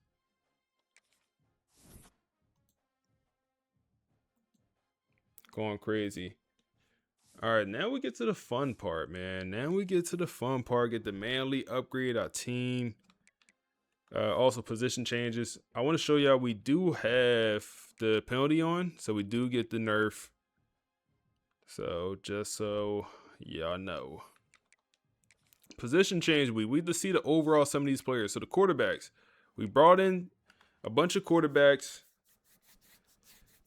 Going crazy. All right, now we get to the fun part, man. Now we get to the fun part. Get the manly upgrade our team. Also position changes. I want to show y'all we do have the penalty on, so we do get the nerf. So just so y'all know. Position change, we just see the overall some of these players. So the quarterbacks, we brought in a bunch of quarterbacks,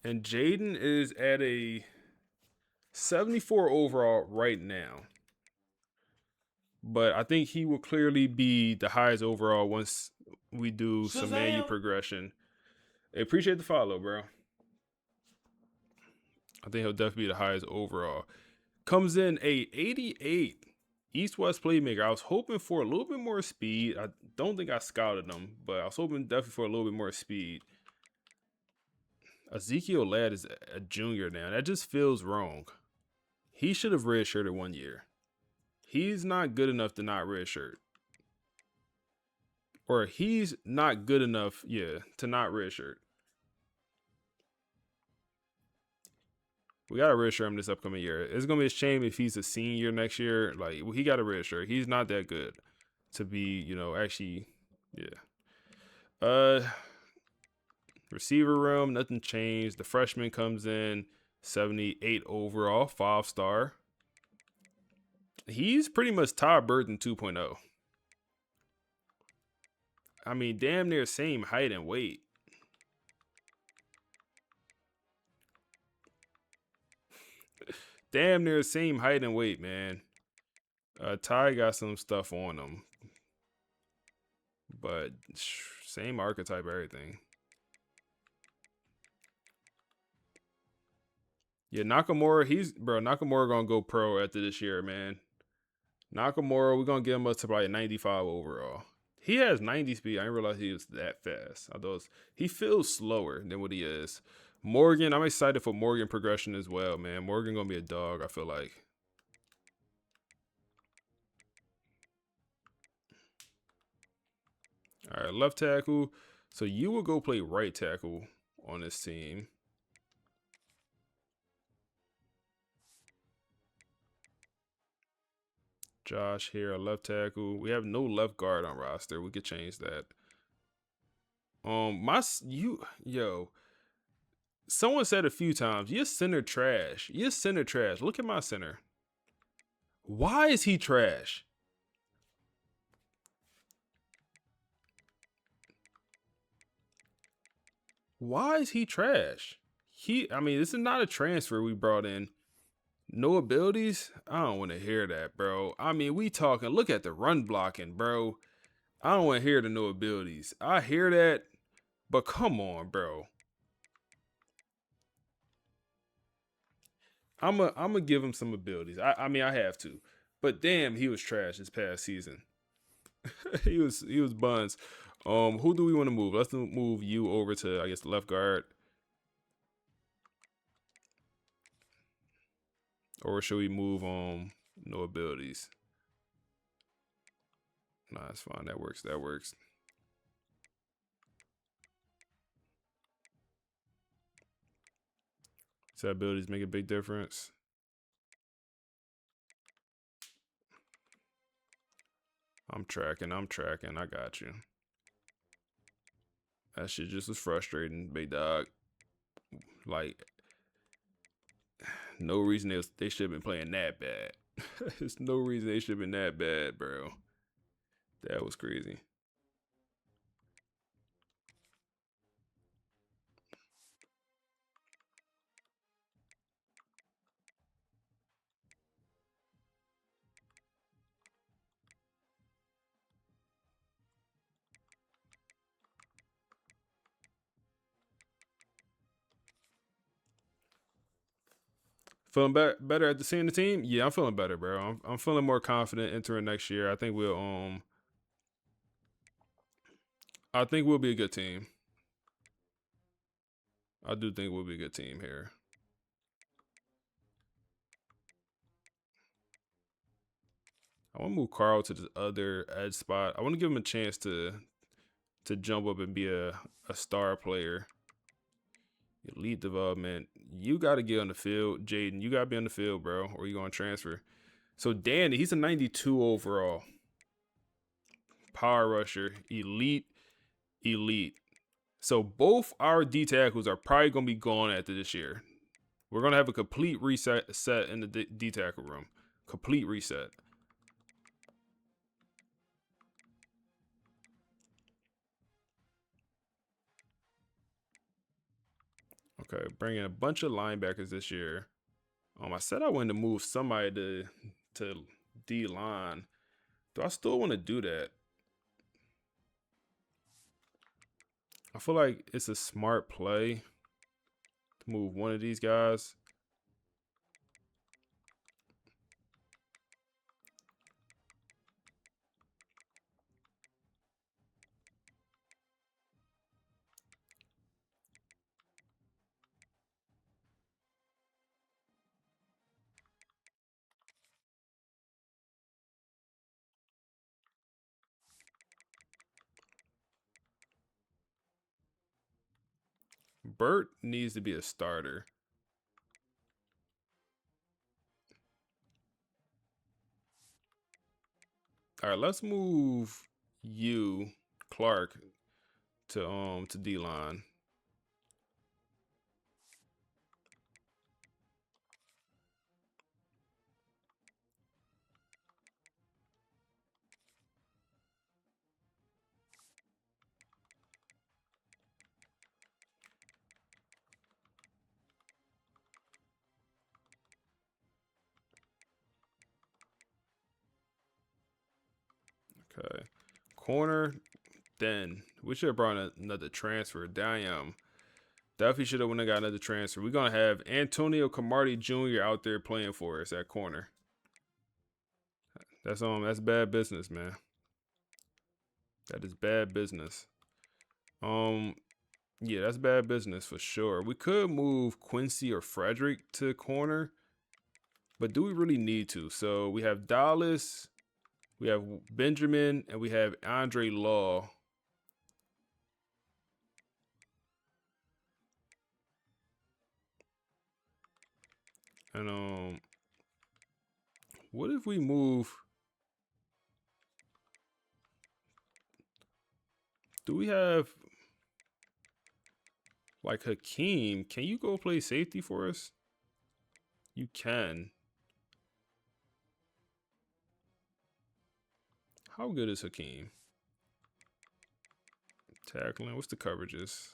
and Jaden is at a 74 overall right now. But I think he will clearly be the highest overall once we do some menu progression. I appreciate the follow, bro. I think he'll definitely be the highest overall. Comes in a 88 East-West playmaker. I was hoping for a little bit more speed. I don't think I scouted him, but I was hoping definitely for a little bit more speed. Ezekiel Ladd is a junior now. That just feels wrong. He should have redshirted 1 year. He's not good enough to not redshirt. Or he's not good enough, to not redshirt. We got to redshirt him this upcoming year. It's going to be a shame if he's a senior next year. Like, he got a redshirt. He's not that good to be, actually, receiver room, nothing changed. The freshman comes in, 78 overall, 5-star. He's pretty much Todd Burton 2.0. I mean, damn near same height and weight. Damn near same height and weight, man. Ty got some stuff on him. But same archetype, everything. Yeah, Nakamura, Nakamura gonna go pro after this year, man. Nakamura, we're gonna get him up to probably 95 overall. He has 90 speed. I didn't realize he was that fast. He feels slower than what he is. Morgan, I'm excited for Morgan progression as well, man. Morgan gonna be a dog, I feel like. All right, left tackle. So you will go play right tackle on this team. Josh here, a left tackle. We have no left guard on roster. We could change that. Someone said a few times, your center trash. Your center trash. Look at my center. Why is he trash? Why is he trash? This is not a transfer we brought in. No abilities? I don't want to hear that, bro. We talking, look at the run blocking, bro. I don't want to hear the no abilities. I hear that, but come on, bro. I'm gonna give him some abilities. I have to. But damn, he was trash this past season. he was buns. Who do we want to move? Let's move you over to, I guess, the left guard. Or should we move no abilities? Nah, that's fine. That works. That works. So abilities make a big difference. I'm tracking. I got you. That shit just was frustrating, big dog. Like, no reason they should have been playing that bad. There's no reason they should have been that bad, bro. That was crazy. Feeling better at the seeing the team? Yeah, I'm feeling better, bro. I'm feeling more confident entering next year. I think we'll be a good team. I do think we'll be a good team here. I want to move Carl to the other edge spot. I want to give him a chance to jump up and be a star player. Elite development. You got to get on the field. Jaden, you got to be on the field, bro, or you going to transfer. So Danny, he's a 92 overall. Power rusher. Elite. So both our D tackles are probably going to be gone after this year. We're going to have a complete reset in the D tackle room. Complete reset. Okay, bringing a bunch of linebackers this year. I said I wanted to move somebody to D-line. Do I still want to do that? I feel like it's a smart play to move one of these guys. Bert needs to be a starter. All right, let's move you, Clark, to D-line. Okay. Corner, then. We should have brought another transfer. Damn. Definitely should have went and got another transfer. We're going to have Antonio Camardi Jr. out there playing for us at corner. That's bad business, man. That is bad business. Yeah, that's bad business for sure. We could move Quincy or Frederick to corner, but do we really need to? So we have Dallas, we have Benjamin, and we have Andre Law. And what if we move? Do we have like Hakeem? Can you go play safety for us? You can. How good is Hakeem? Tackling. What's the coverages?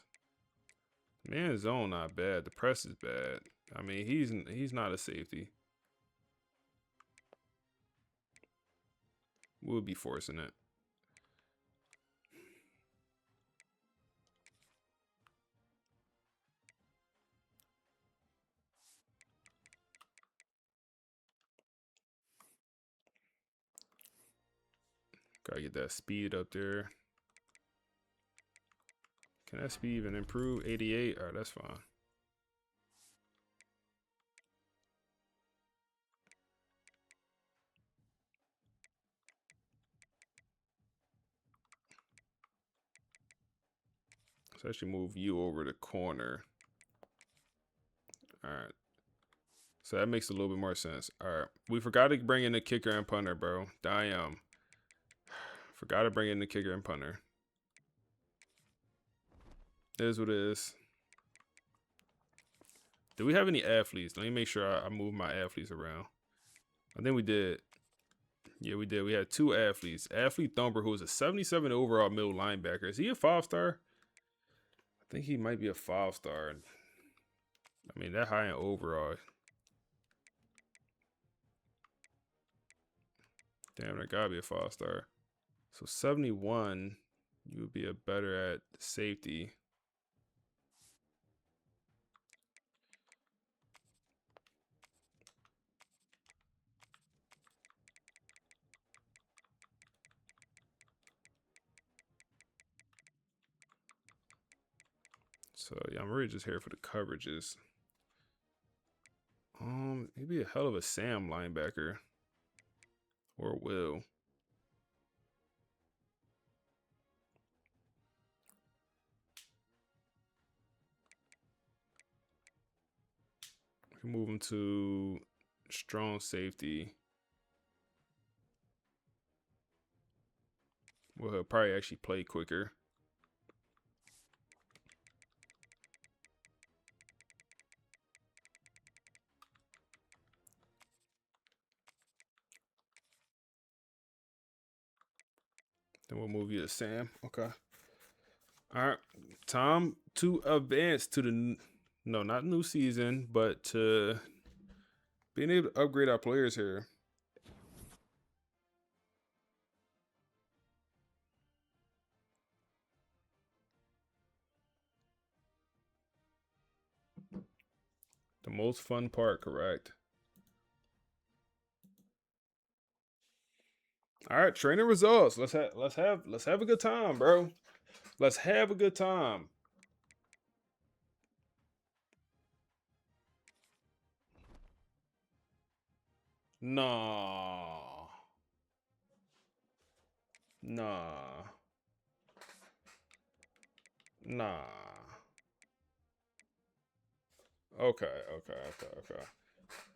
Man, zone not bad. The press is bad. I mean, he's not a safety. We'll be forcing it. Gotta get that speed up there. Can that speed even improve? 88? All right, that's fine. Let's actually move you over the corner. All right. So that makes a little bit more sense. All right. We forgot to bring in the kicker and punter, bro. Damn. Forgot to bring in the kicker and punter. It is what it is. Do we have any athletes? Let me make sure I move my athletes around. I think we did. Yeah, we did. We had 2 athletes. Athlete Thumper, who is a 77 overall middle linebacker. Is he a 5-star? I think he might be a 5-star. I mean, that high in overall. Damn, that gotta be a 5-star. So 71, you would be a better at safety. So yeah, I'm really just here for the coverages. He'd be a hell of a Sam linebacker. Or Will. We can move him to strong safety. Well, he'll probably actually play quicker. Then we'll move you to Sam. Okay. All right. Time to advance to the, no, not new season, but to being able to upgrade our players here. The most fun part, correct? All right, training results. Let's have a good time, bro. Let's have a good time. Nah. Nah. Nah. Okay.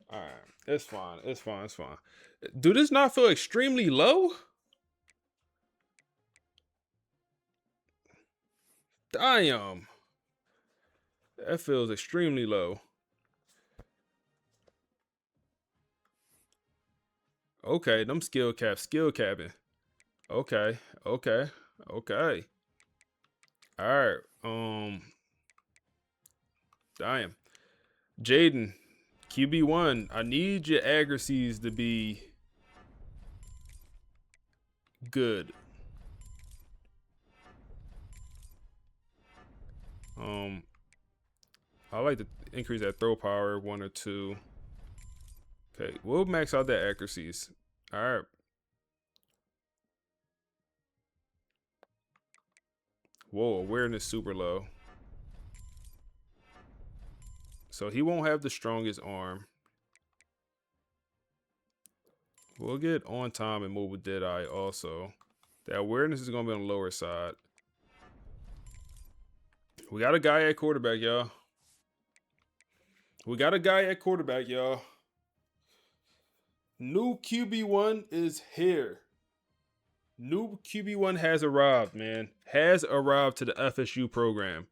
All right. It's fine. It's fine. It's fine. Do this not feel extremely low? Damn. That feels extremely low. Okay, them skill capping. Okay. All right. Damn. Jaden, QB1, I need your accuracies to be good. I like to increase that throw power 1 or 2. Okay, we'll max out that accuracies. All right. Whoa, awareness super low. So he won't have the strongest arm. We'll get on time and move with Deadeye also. The awareness is going to be on the lower side. We got a guy at quarterback, y'all. New QB1 is here. New QB1 has arrived, man. Has arrived to the FSU program.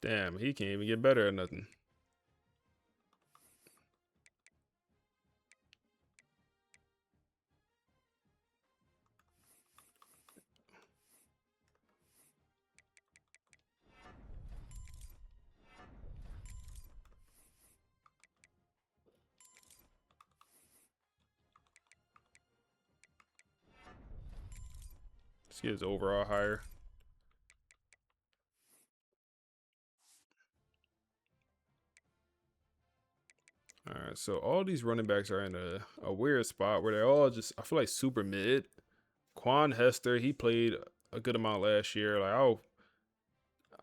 Damn, he can't even get better at nothing. Let's get his overall higher. All right, so all these running backs are in a weird spot where they're all just, I feel like, super mid. Quan Hester, he played a good amount last year. Like,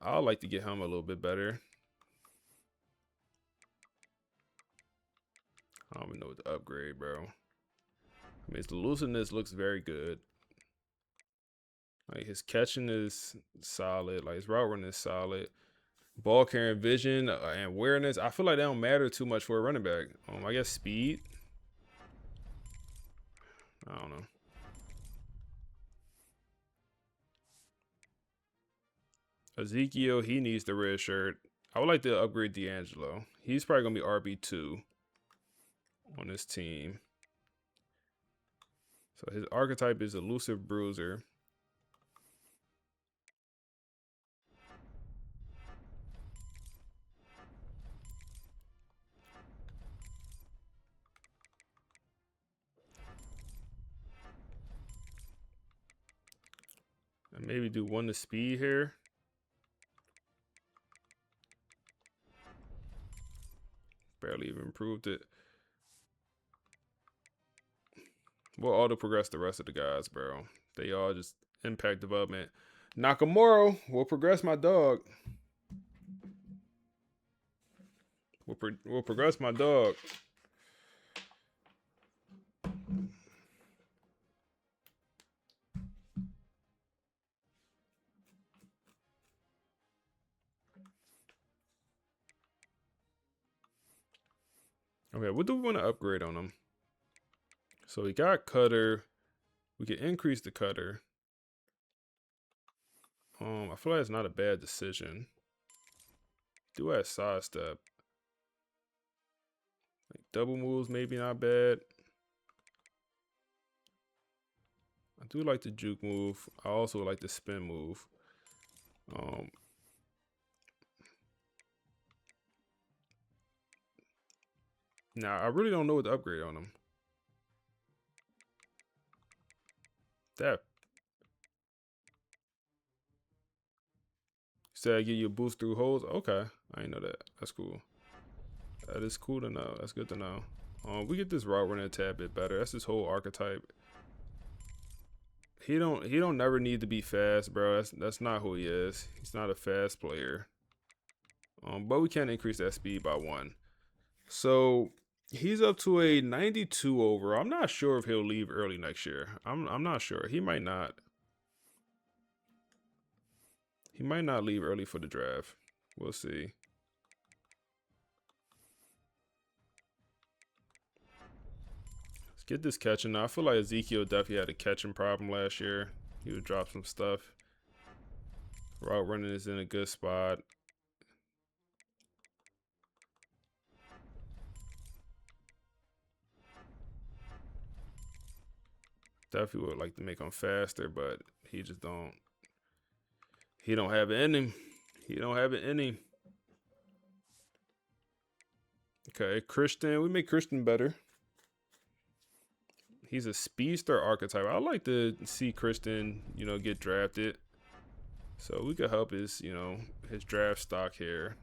I'll like to get him a little bit better. I don't even know what to upgrade, bro. I mean, his elusiveness looks very good. Like, his catching is solid. Like, his route running is solid. Ball carrying vision and awareness, I feel like they don't matter too much for a running back. I guess speed. I don't know. Ezekiel, he needs the red shirt. I would like to upgrade D'Angelo. He's probably going to be RB2 on this team. So his archetype is elusive bruiser. And maybe do 1 to speed here. Barely even improved it. We'll auto progress the rest of the guys, bro. They all just impact development. Nakamura will progress my dog. We'll progress my dog. Okay, what do we want to upgrade on him? So we got cutter. We can increase the cutter. I feel like it's not a bad decision. Do have sidestep. Like double moves, maybe not bad. I do like the juke move. I also like the spin move. Now I really don't know what to upgrade on him. That said I give you a boost through holes. Okay, I didn't know that. That's cool. That is cool to know. That's good to know. We get this route running a tad bit better. That's his whole archetype. He don't never need to be fast, bro. That's not who he is. He's not a fast player. But we can increase that speed by 1. So he's up to a 92 overall. I'm not sure if he'll leave early next year. I'm not sure. He might not. He might not leave early for the draft. We'll see. Let's get this catching now. I feel like Ezekiel definitely had a catching problem last year. He would drop some stuff. Route running is in a good spot. Definitely would like to make him faster, but he just don't. He don't have it in him. He don't have it in him. Okay, Christian. We make Christian better. He's a speedster archetype. I like to see Christian, get drafted. So we could help his, his draft stock here.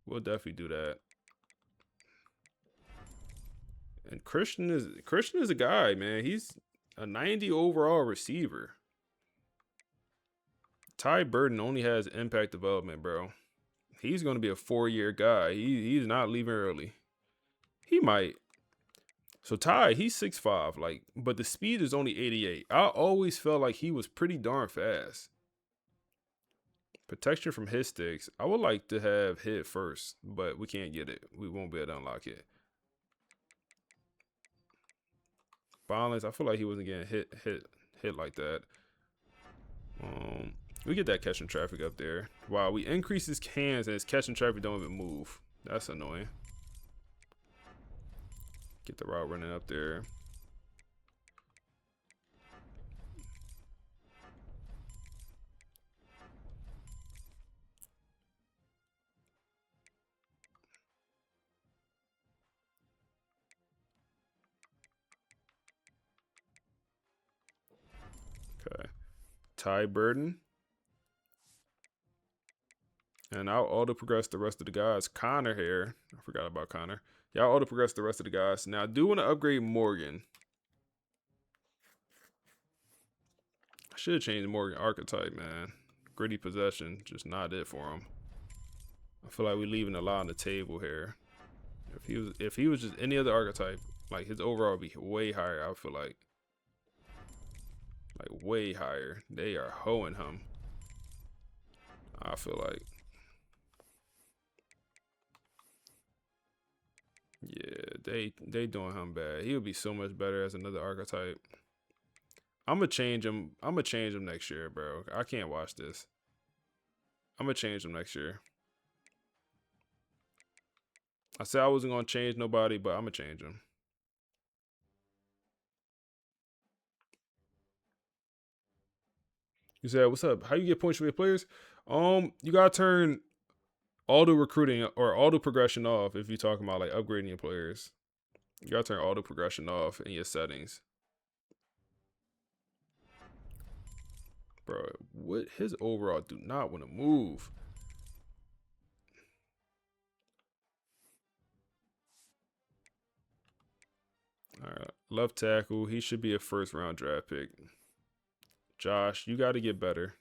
We'll definitely do that. And Christian is a guy, man. He's a 90 overall receiver. Ty Burton only has impact development, bro. He's going to be a 4-year guy. He's not leaving early. He might. So Ty, he's 6'5", but the speed is only 88. I always felt like he was pretty darn fast. Protection from hit sticks. I would like to have hit first, but we can't get it. We won't be able to unlock it. Violence, I feel like he wasn't getting hit like that. We get that catching traffic up there. Wow, we increase his hands and his catching traffic don't even move. That's annoying. Get the route running up there. Okay. Ty Burton. And I'll auto-progress the rest of the guys. Connor here. I forgot about Connor. Yeah, I'll auto-progress the rest of the guys. Now, I do want to upgrade Morgan. I should have changed Morgan archetype, man. Gritty possession, just not it for him. I feel like we're leaving a lot on the table here. If he was just any other archetype, like his overall would be way higher. I feel like way higher. They are hoeing him. I feel like, yeah, they doing him bad. He would be so much better as another archetype. I'm gonna change him. I'm gonna change him next year, bro. I can't watch this. I'm gonna change him next year. I said I wasn't gonna change nobody, but I'm gonna change him. You said, "What's up? How you get points for your players?" You gotta turn auto recruiting or auto progression off if you're talking about like upgrading your players. You gotta turn auto progression off in your settings. Bro, what his overall do not want to move. All right, left tackle. He should be a first-round draft pick. Josh, you got to get better.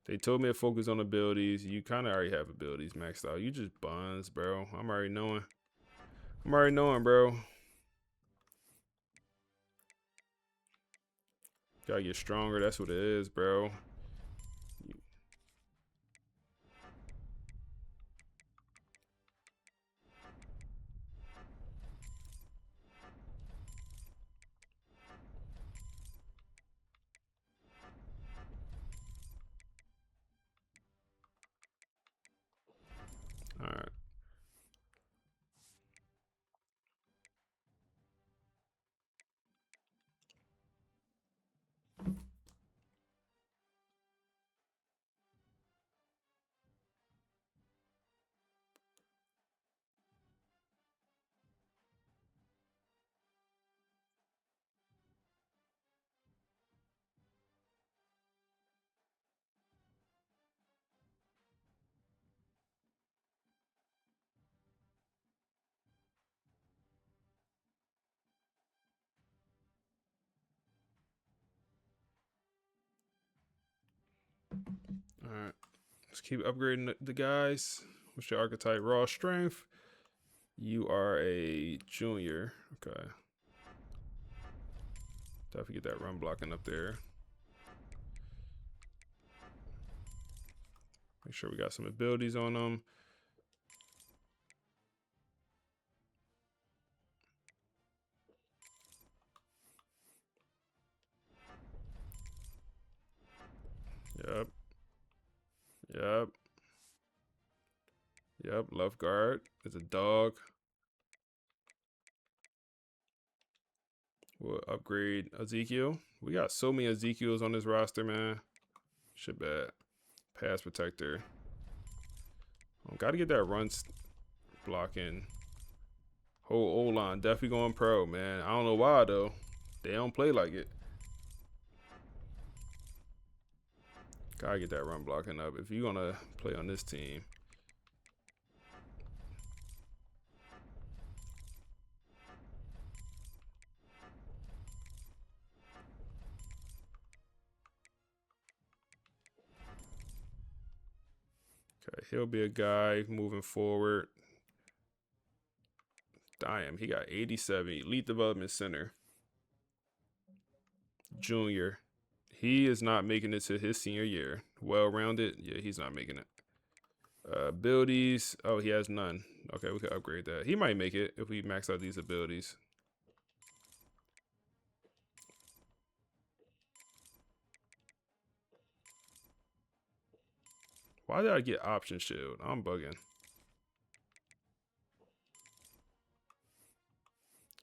They told me to focus on abilities. You kind of already have abilities maxed out. You just buns, bro. I'm already knowing. Bro. Gotta get stronger. That's what it is, bro. All right. All right. Let's keep upgrading the guys. What's your archetype? Raw strength. You are a junior. Okay. Definitely get that run blocking up there. Make sure we got some abilities on them. Yep. Yep. Yep. Left guard is a dog. We'll upgrade Ezekiel. We got so many Ezekiels on this roster, man. Shit bad. Pass protector. Got to get that run blocking. Whole O-line definitely going pro, man. I don't know why, though. They don't play like it. Gotta get that run blocking up if you're gonna play on this team. Okay, he'll be a guy moving forward. Damn, he got 87. Elite Development Center. Junior. He is not making it to his senior year. Well-rounded. Yeah, he's not making it. Abilities. Oh, he has none. Okay, we can upgrade that. He might make it if we max out these abilities. Why did I get option shield? I'm bugging.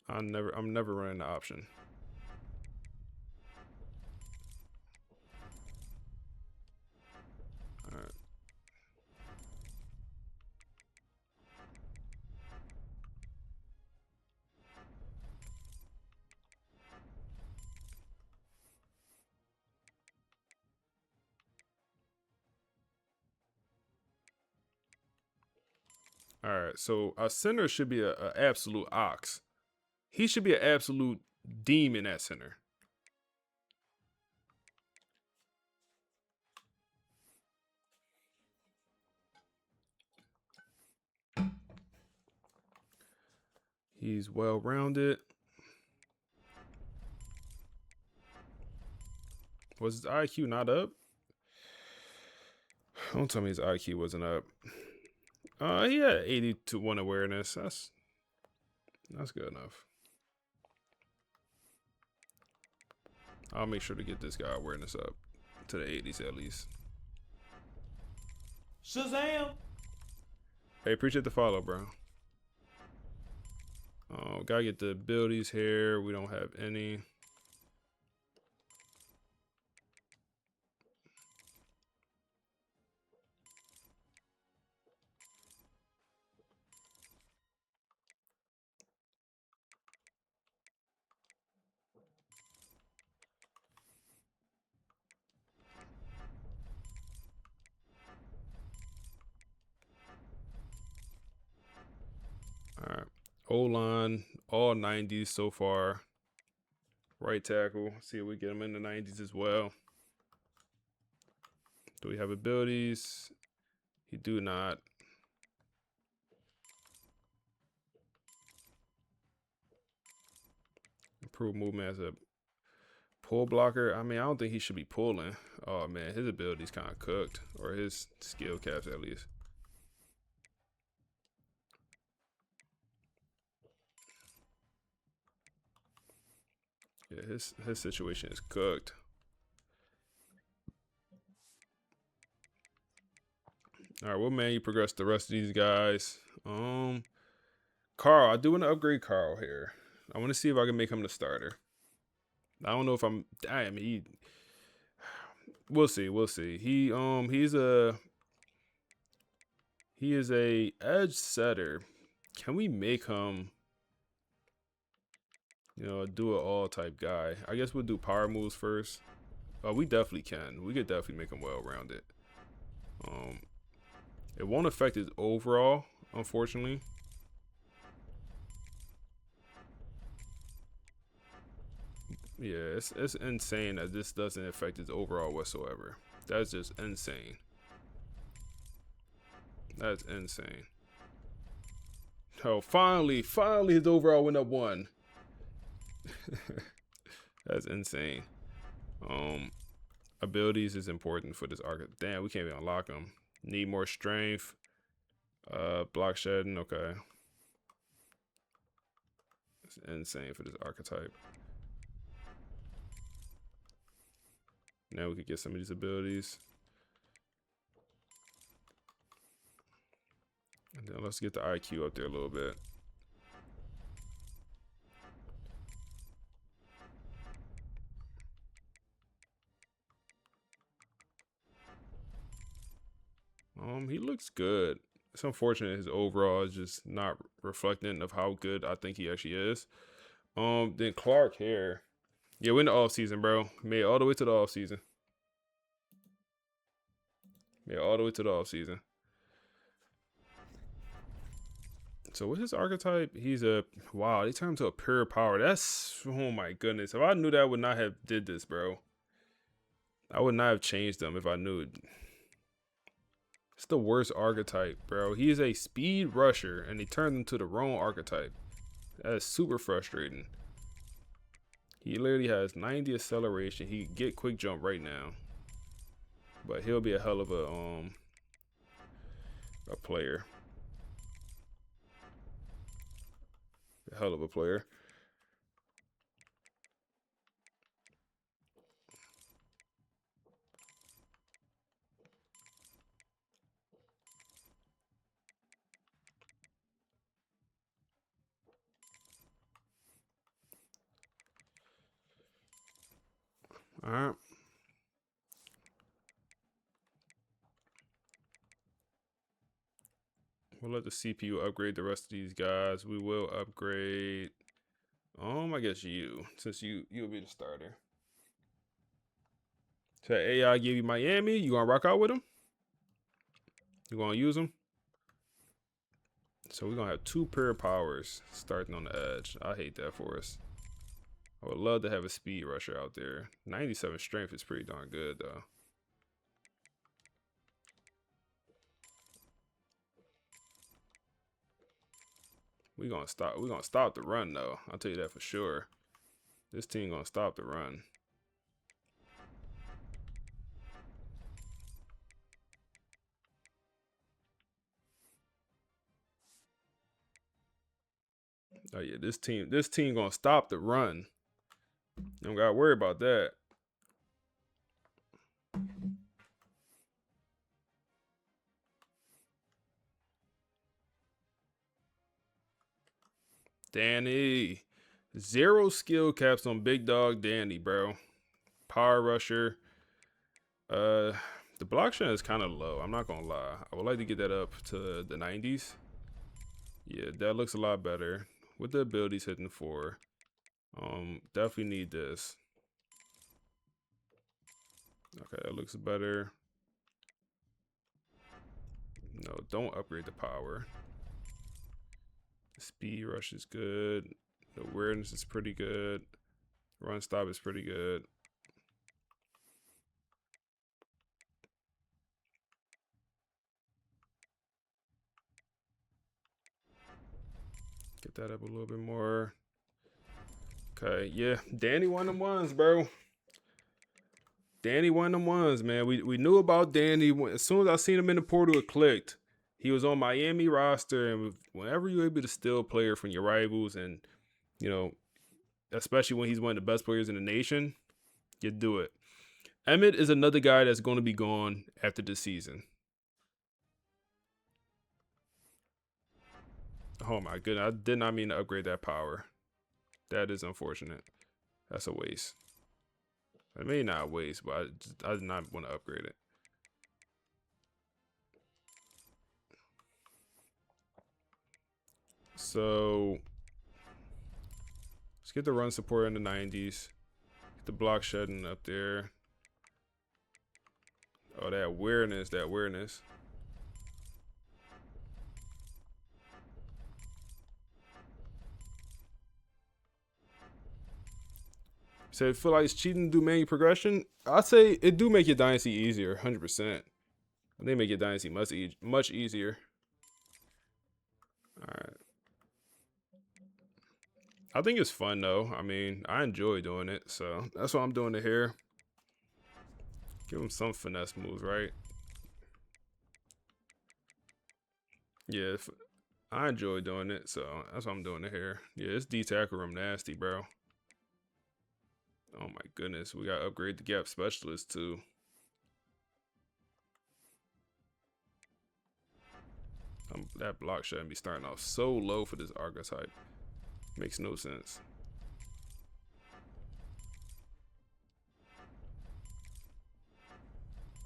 I'm never running the option. All right. All right, so our center should be a absolute ox. He should be an absolute demon at center. He's well-rounded. Was his IQ not up? Don't tell me his IQ wasn't up. He had 80-1 awareness. That's good enough. I'll make sure to get this guy awareness up to the 80s at least. Shazam! Hey, appreciate the follow, bro. Oh, gotta get the abilities here. We don't have any. All right. O-line, all 90s so far. Right tackle. See if we get him in the 90s as well. Do we have abilities? He do not. Improve movement as a pull blocker. I mean, I don't think he should be pulling. Oh, man. His ability's kind of cooked. Or his skill caps, at least. Yeah, his situation is cooked. All right, what man you progress the rest of these guys? Carl, I do want to upgrade Carl here. I want to see if I can make him the starter. I don't know if I'm. Damn, we'll see. We'll see. He is a edge setter. Can we make him, a do-it-all type guy? I guess we'll do power moves first. We definitely can. We could definitely make him well-rounded. It won't affect his overall, unfortunately. Yeah, it's insane that this doesn't affect his overall whatsoever. That's just insane. That's insane. Oh, finally his overall went up 1. That's insane. Abilities is important for this arc. Damn, we can't even unlock him. Need more strength. Block shedding, okay. It's insane for this archetype. Now we could get some of these abilities. And then let's get the IQ up there a little bit. He looks good. It's unfortunate his overall is just not reflecting of how good I think he actually is. Then Clark here. Yeah, we're in the offseason, bro. Made it all the way to the offseason. Made it all the way to the offseason. So what's his archetype? He's wow, they turned him to a pure power. That's, oh my goodness. If I knew that, I would not have did this, bro. I would not have changed them if I knew it. It's the worst archetype, bro. He is a speed rusher, and he turned him to the wrong archetype. That is super frustrating. He literally has 90 acceleration. He can get quick jump right now. But he'll be a hell of a player. A hell of a player. All right. We'll let the CPU upgrade the rest of these guys. We will upgrade. I guess you, since you'll be the starter. So AI give you Miami. You gonna rock out with him? You gonna use him? So we're going to have 2 pure powers starting on the edge. I hate that for us. I would love to have a speed rusher out there. 97 strength is pretty darn good, though. We're gonna stop the run, though. I'll tell you that for sure. This team gonna stop the run. Oh yeah, this team gonna stop the run. Don't gotta worry about that. Danny. 0 skill caps on Big Dog Danny, bro. Power rusher. The block shot is kind of low. I'm not gonna lie. I would like to get that up to the 90s. Yeah, that looks a lot better. With the abilities hitting 4. Definitely need this. Okay, that looks better. No, don't upgrade the power. The speed rush is good. The awareness is pretty good. Run stop is pretty good. Get that up a little bit more. Okay, yeah. Danny won them ones, bro. Danny won them ones, man. We knew about Danny. As soon as I seen him in the portal, it clicked. He was on Miami roster, and whenever you're able to steal a player from your rivals, and, you know, especially when he's one of the best players in the nation, you do it. Emmett is another guy that's going to be gone after this season. Oh my goodness, I did not mean to upgrade that power. That is unfortunate. That's a waste. I mean, not a waste, but I did not want to upgrade it. So let's get the run support in the 90s. Get the block shedding up there. Oh, that awareness, that awareness. So, feel like it's cheating to do manual progression? I'd say it do make your dynasty easier, 100%. They make your dynasty much easier. All right. I think it's fun though. I mean, I enjoy doing it, so that's why I'm doing it here. Give them some finesse moves, right? Yeah, I enjoy doing it, so that's why I'm doing it here. Yeah, this D tackle room nasty, bro. Oh my goodness, we gotta upgrade the gap specialist too. That block shouldn't be starting off so low for this archetype. Makes no sense.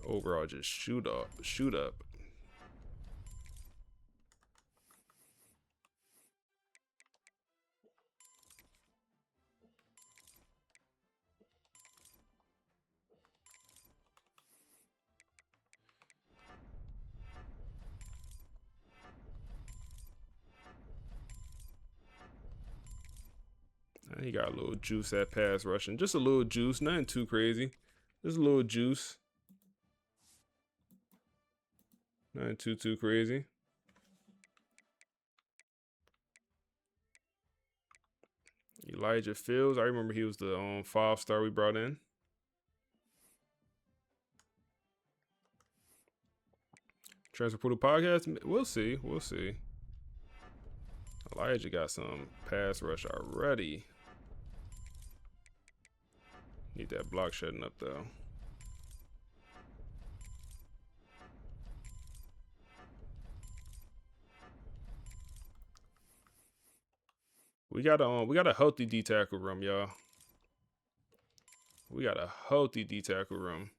Overall, just shoot up. And he got a little juice at pass rushing. Just a little juice. Nothing too crazy. Just a little juice. Nothing too crazy. Elijah Fields. I remember he was the 5-star we brought in. Transfer Portal Podcast. We'll see. We'll see. Elijah got some pass rush already. Need that block shutting up though. We got a healthy D tackle room, y'all. We got a healthy D tackle room.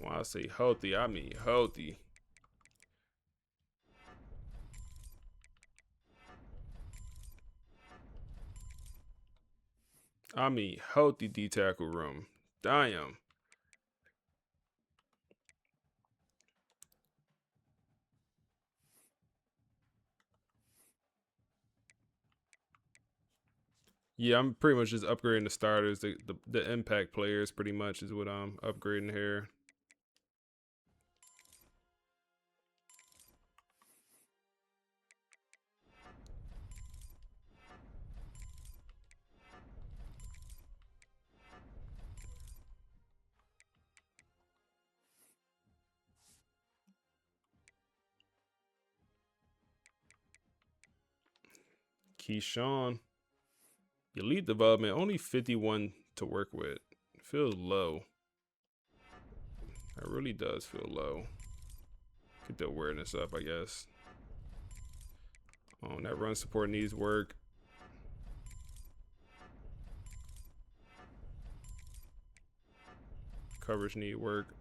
When I say healthy, I mean healthy. I mean healthy D tackle room. Damn. Yeah, I'm pretty much just upgrading the starters. The impact players pretty much is what I'm upgrading here. Keyshawn. Elite development, only 51 to work with. Feels low. It really does feel low. Get the awareness up, I guess. Oh, that run support needs work. Coverage need work.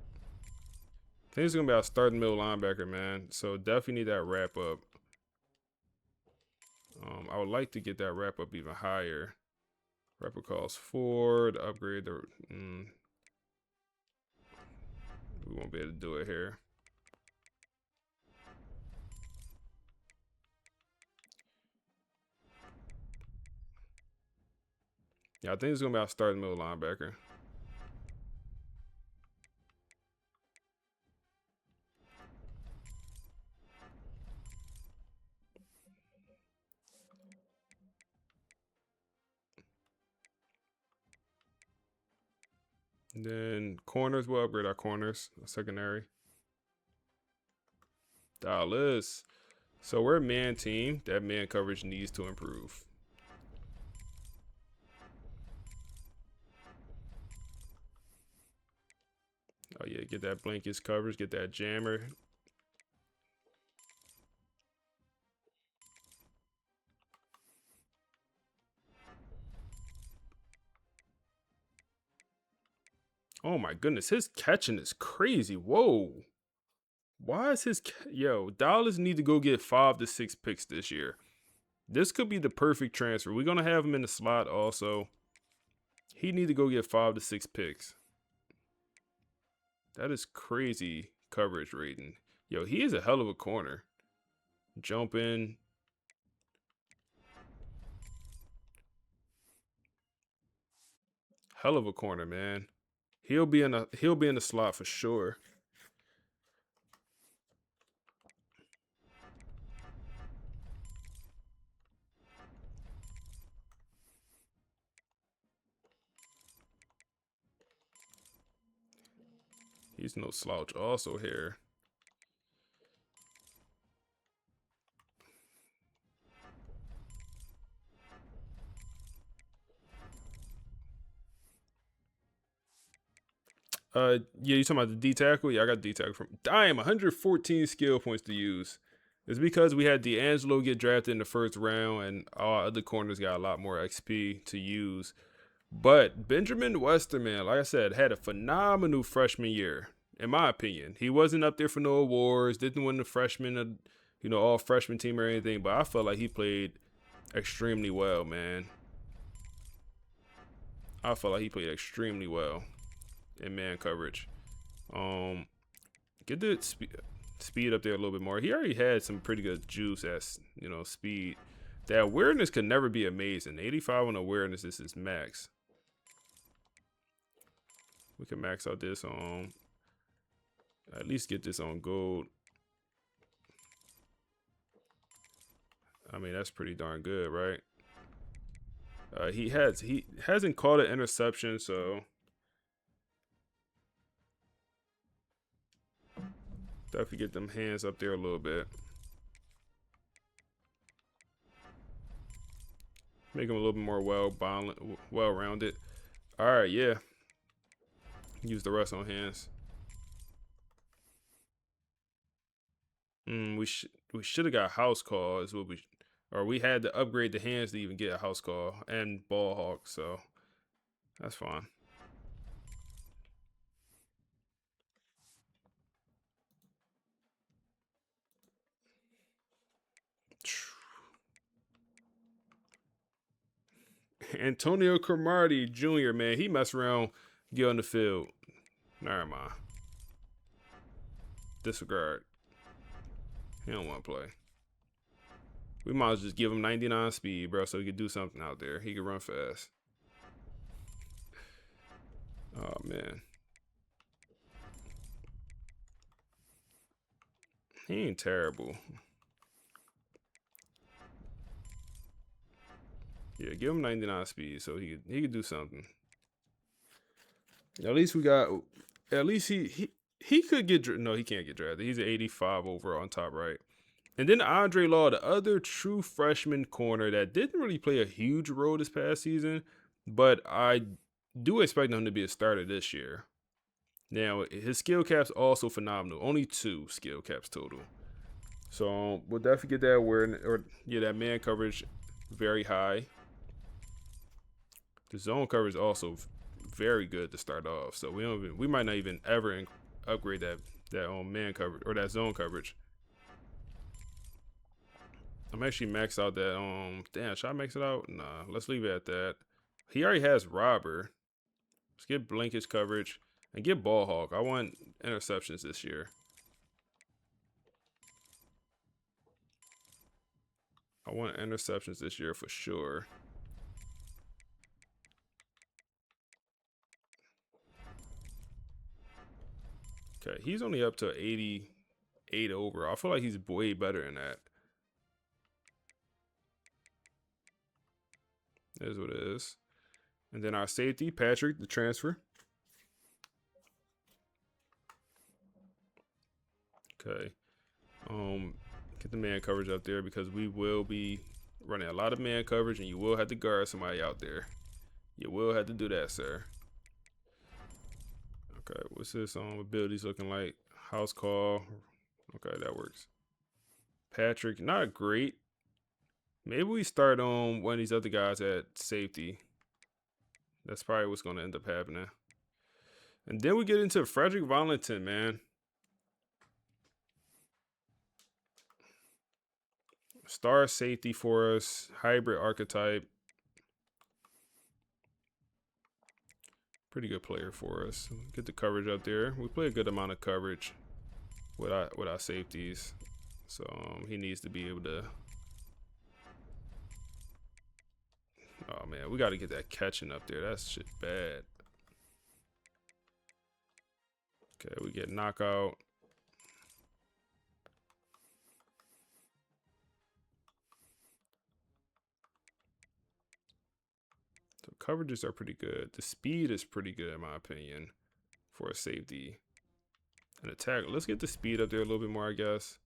I think it's gonna be our starting middle linebacker, man. So definitely need that wrap up. I would like to get that wrap up even higher. Wrap up calls forward, upgrade the. We won't be able to do it here. Yeah, I think it's gonna be our starting middle linebacker. And then corners, we'll upgrade our corners, secondary. Dallas. So we're a man team. That man coverage needs to improve. Oh yeah, get that blankets coverage, get that jammer. Oh my goodness, his catching is crazy. Whoa. Why is his yo, Dallas need to go get 5 to 6 picks this year. This could be the perfect transfer. We're gonna have him in the slot also. He need to go get 5 to 6 picks. That is crazy coverage rating. Yo, he is a hell of a corner. Jump in. Hell of a corner, man. He'll be in the slot for sure. He's no slouch also here. Yeah, you talking about the D tackle? Yeah, I got D tackle from. Damn, 114 skill points to use. It's because we had D'Angelo get drafted in the first round, and our other corners got a lot more XP to use. But Benjamin Westerman, like I said, had a phenomenal freshman year, in my opinion. He wasn't up there for no awards, didn't win the freshman, all freshman team or anything, but I felt like he played extremely well, man. I felt like he played extremely well in man coverage. Get the speed up there a little bit more. He already had some pretty good juice at speed. That awareness could never be amazing. 85 on awareness is his max. We can max out this on, at least get this on gold. I mean, that's pretty darn good, right? He hasn't caught an interception, so definitely get them hands up there a little bit. Make him a little bit more well-rounded. All right, yeah. Use the rest on hands. We should have got house call is what we had to upgrade the hands to even get a house call and ball hawk, so that's fine. Antonio Cromartie Jr., man, he messed around, Get on the field. Never mind. Disregard. He don't want to play. We might as well just give him 99 speed, bro, so he could do something out there. He could run fast. Oh, man. He ain't terrible. Yeah, give him 99 speed so he could do something. At least we got. At least he could get. No, he can't get drafted. He's an 85 overall on top right. And then Andre Law, the other true freshman corner that didn't really play a huge role this past season, but I do expect him to be a starter this year. Now, his skill cap's also phenomenal. Only 2 skill caps total. So we'll definitely get that awareness, or yeah, that man coverage very high. The zone coverage also very good to start off. So we might not even ever upgrade that man coverage or that zone coverage. I'm actually maxed out that damn, should I max it out? Nah, let's leave it at that. He already has robber. Let's get blinkage coverage and get ball hawk. I want interceptions this year. I want interceptions this year for sure. Okay, he's only up to 88 overall. I feel like he's way better than that. Is what it is. And then our safety, Patrick, the transfer. Okay. Get the man coverage up there because we will be running a lot of man coverage and you will have to guard somebody out there. You will have to do that, sir. Okay, what's this abilities looking like? House call. Okay, that works. Patrick, not great. Maybe we start on one of these other guys at safety. That's probably what's going to end up happening. And then we get into Frederick Valentin, man. Star safety for us. Hybrid archetype. Pretty good player for us. Get the coverage up there. We play a good amount of coverage with our safeties. So he needs to be able to. Oh man, we got to get that catching up there. That's shit bad. Okay, we get knockout. So coverages are pretty good. The speed is pretty good in my opinion for a safety. An attack. Let's get the speed up there a little bit more, I guess.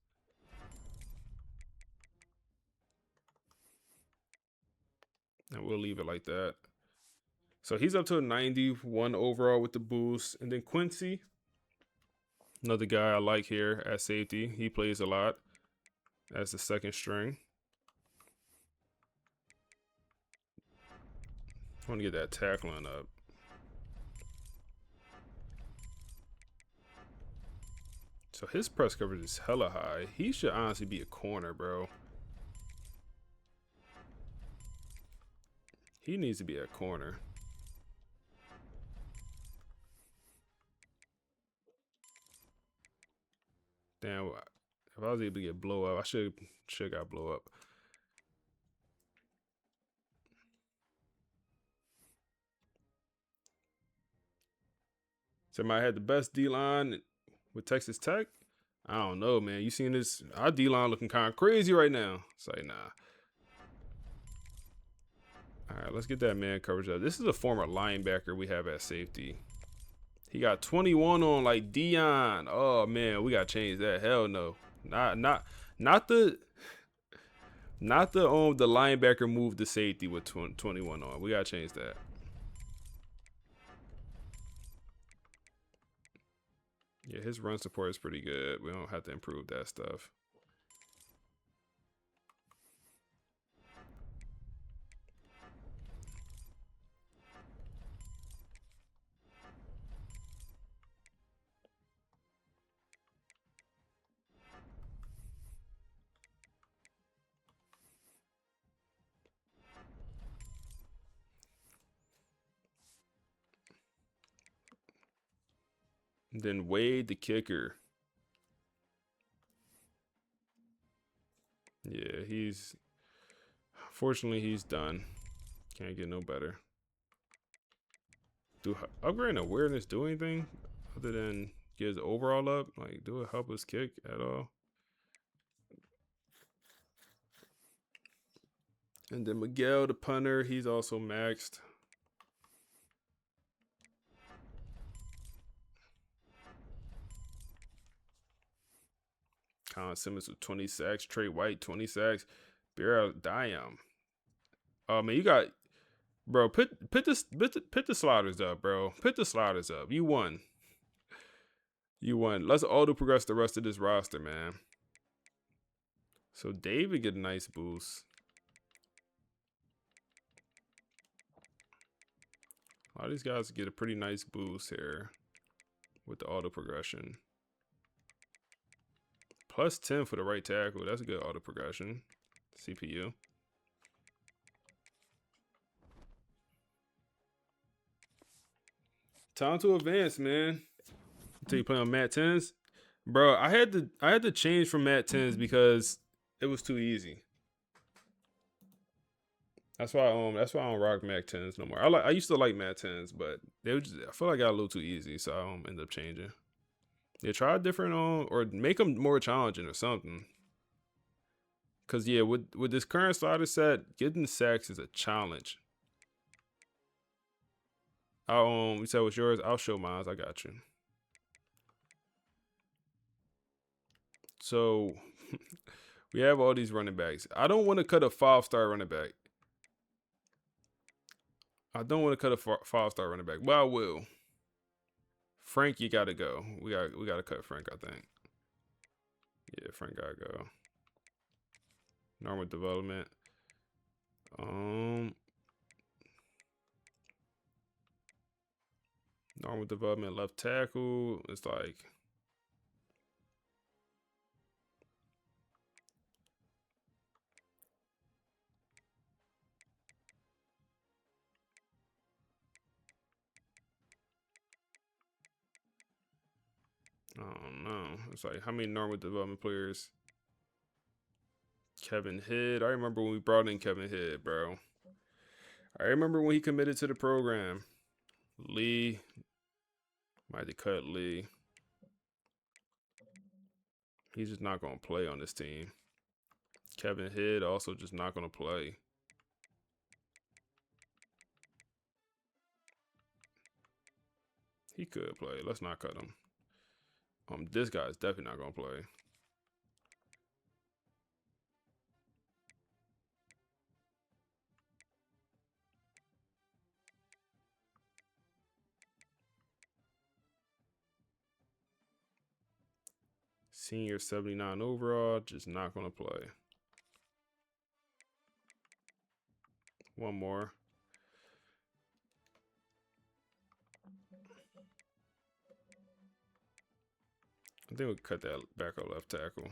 And we'll leave it like that. So he's up to a 91 overall with the boost. And then Quincy, another guy I like here at safety. He plays a lot as the second string. I want to get that tackling up. So his press coverage is hella high. He should honestly be a corner, bro. He needs to be a corner. Damn, if I was able to get blow up, I should got blow up. Somebody had the best D-line with Texas Tech. I don't know, man. You seen this? Our D-line looking kind of crazy right now. It's like, nah. All right, let's get that man coverage up. This is a former linebacker we have at safety. He got 21 on like Dion. Oh man, we gotta change that. Hell no. Not the linebacker move to safety with 21 on. We gotta change that. Yeah, his run support is pretty good. We don't have to improve that stuff. And then Wade, the kicker. Yeah, fortunately, he's done. Can't get no better. Do upgrading awareness do anything other than get his overall up? Like, do it help his kick at all? And then Miguel, the punter, he's also maxed. Colin Simmons with 20 sacks. Trey White, 20 sacks. Beryl Diam. Oh, man, you got... Bro, put the sliders up, bro. Put the sliders up. You won. You won. Let's auto progress the rest of this roster, man. So David get a nice boost. A lot of these guys get a pretty nice boost here with the auto progression. Plus 10 for the right tackle. That's a good auto progression. CPU. Time to advance, man. Until you play on Mat 10s. Bro, I had to change from Mat 10s because it was too easy. That's why I don't rock Mat 10s no more. I used to like Mat 10s, but I feel like I got a little too easy, so I end up changing. Yeah, try different or make them more challenging or something. Cause yeah, with this current slider set, getting sacks is a challenge. You said what's yours? I'll show mine. I got you. So we have all these running backs. I don't want to cut a 5-star running back. I don't want to cut a 5-star running back, but I will. Frank, you gotta go. We gotta cut Frank, I think. Yeah, Frank gotta go. Normal development. Normal development left tackle. It's like I don't know. It's like how many normal development players? Kevin Hidd. I remember when we brought in Kevin Hidd, bro. I remember when he committed to the program. Lee. Might have to cut Lee. He's just not going to play on this team. Kevin Hidd also just not going to play. He could play. Let's not cut him. This guy's definitely not going to play. Senior 79 overall, just not going to play. One more. I think we'll cut that back on left tackle.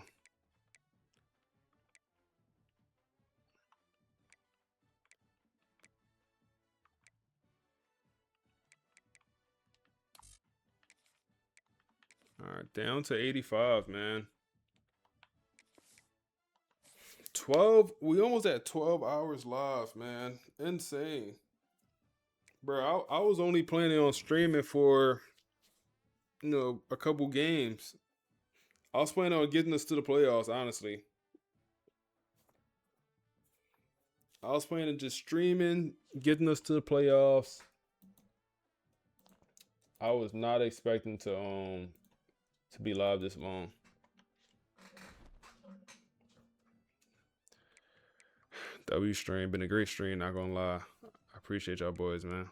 All right, down to 85, man. 12, we almost at 12 hours live, man. Insane. Bro, I was only planning on streaming for, a couple games. I was planning on getting us to the playoffs, honestly. I was planning on just streaming, getting us to the playoffs. I was not expecting to be live this long. W stream, been a great stream, not gonna lie. I appreciate y'all boys, man.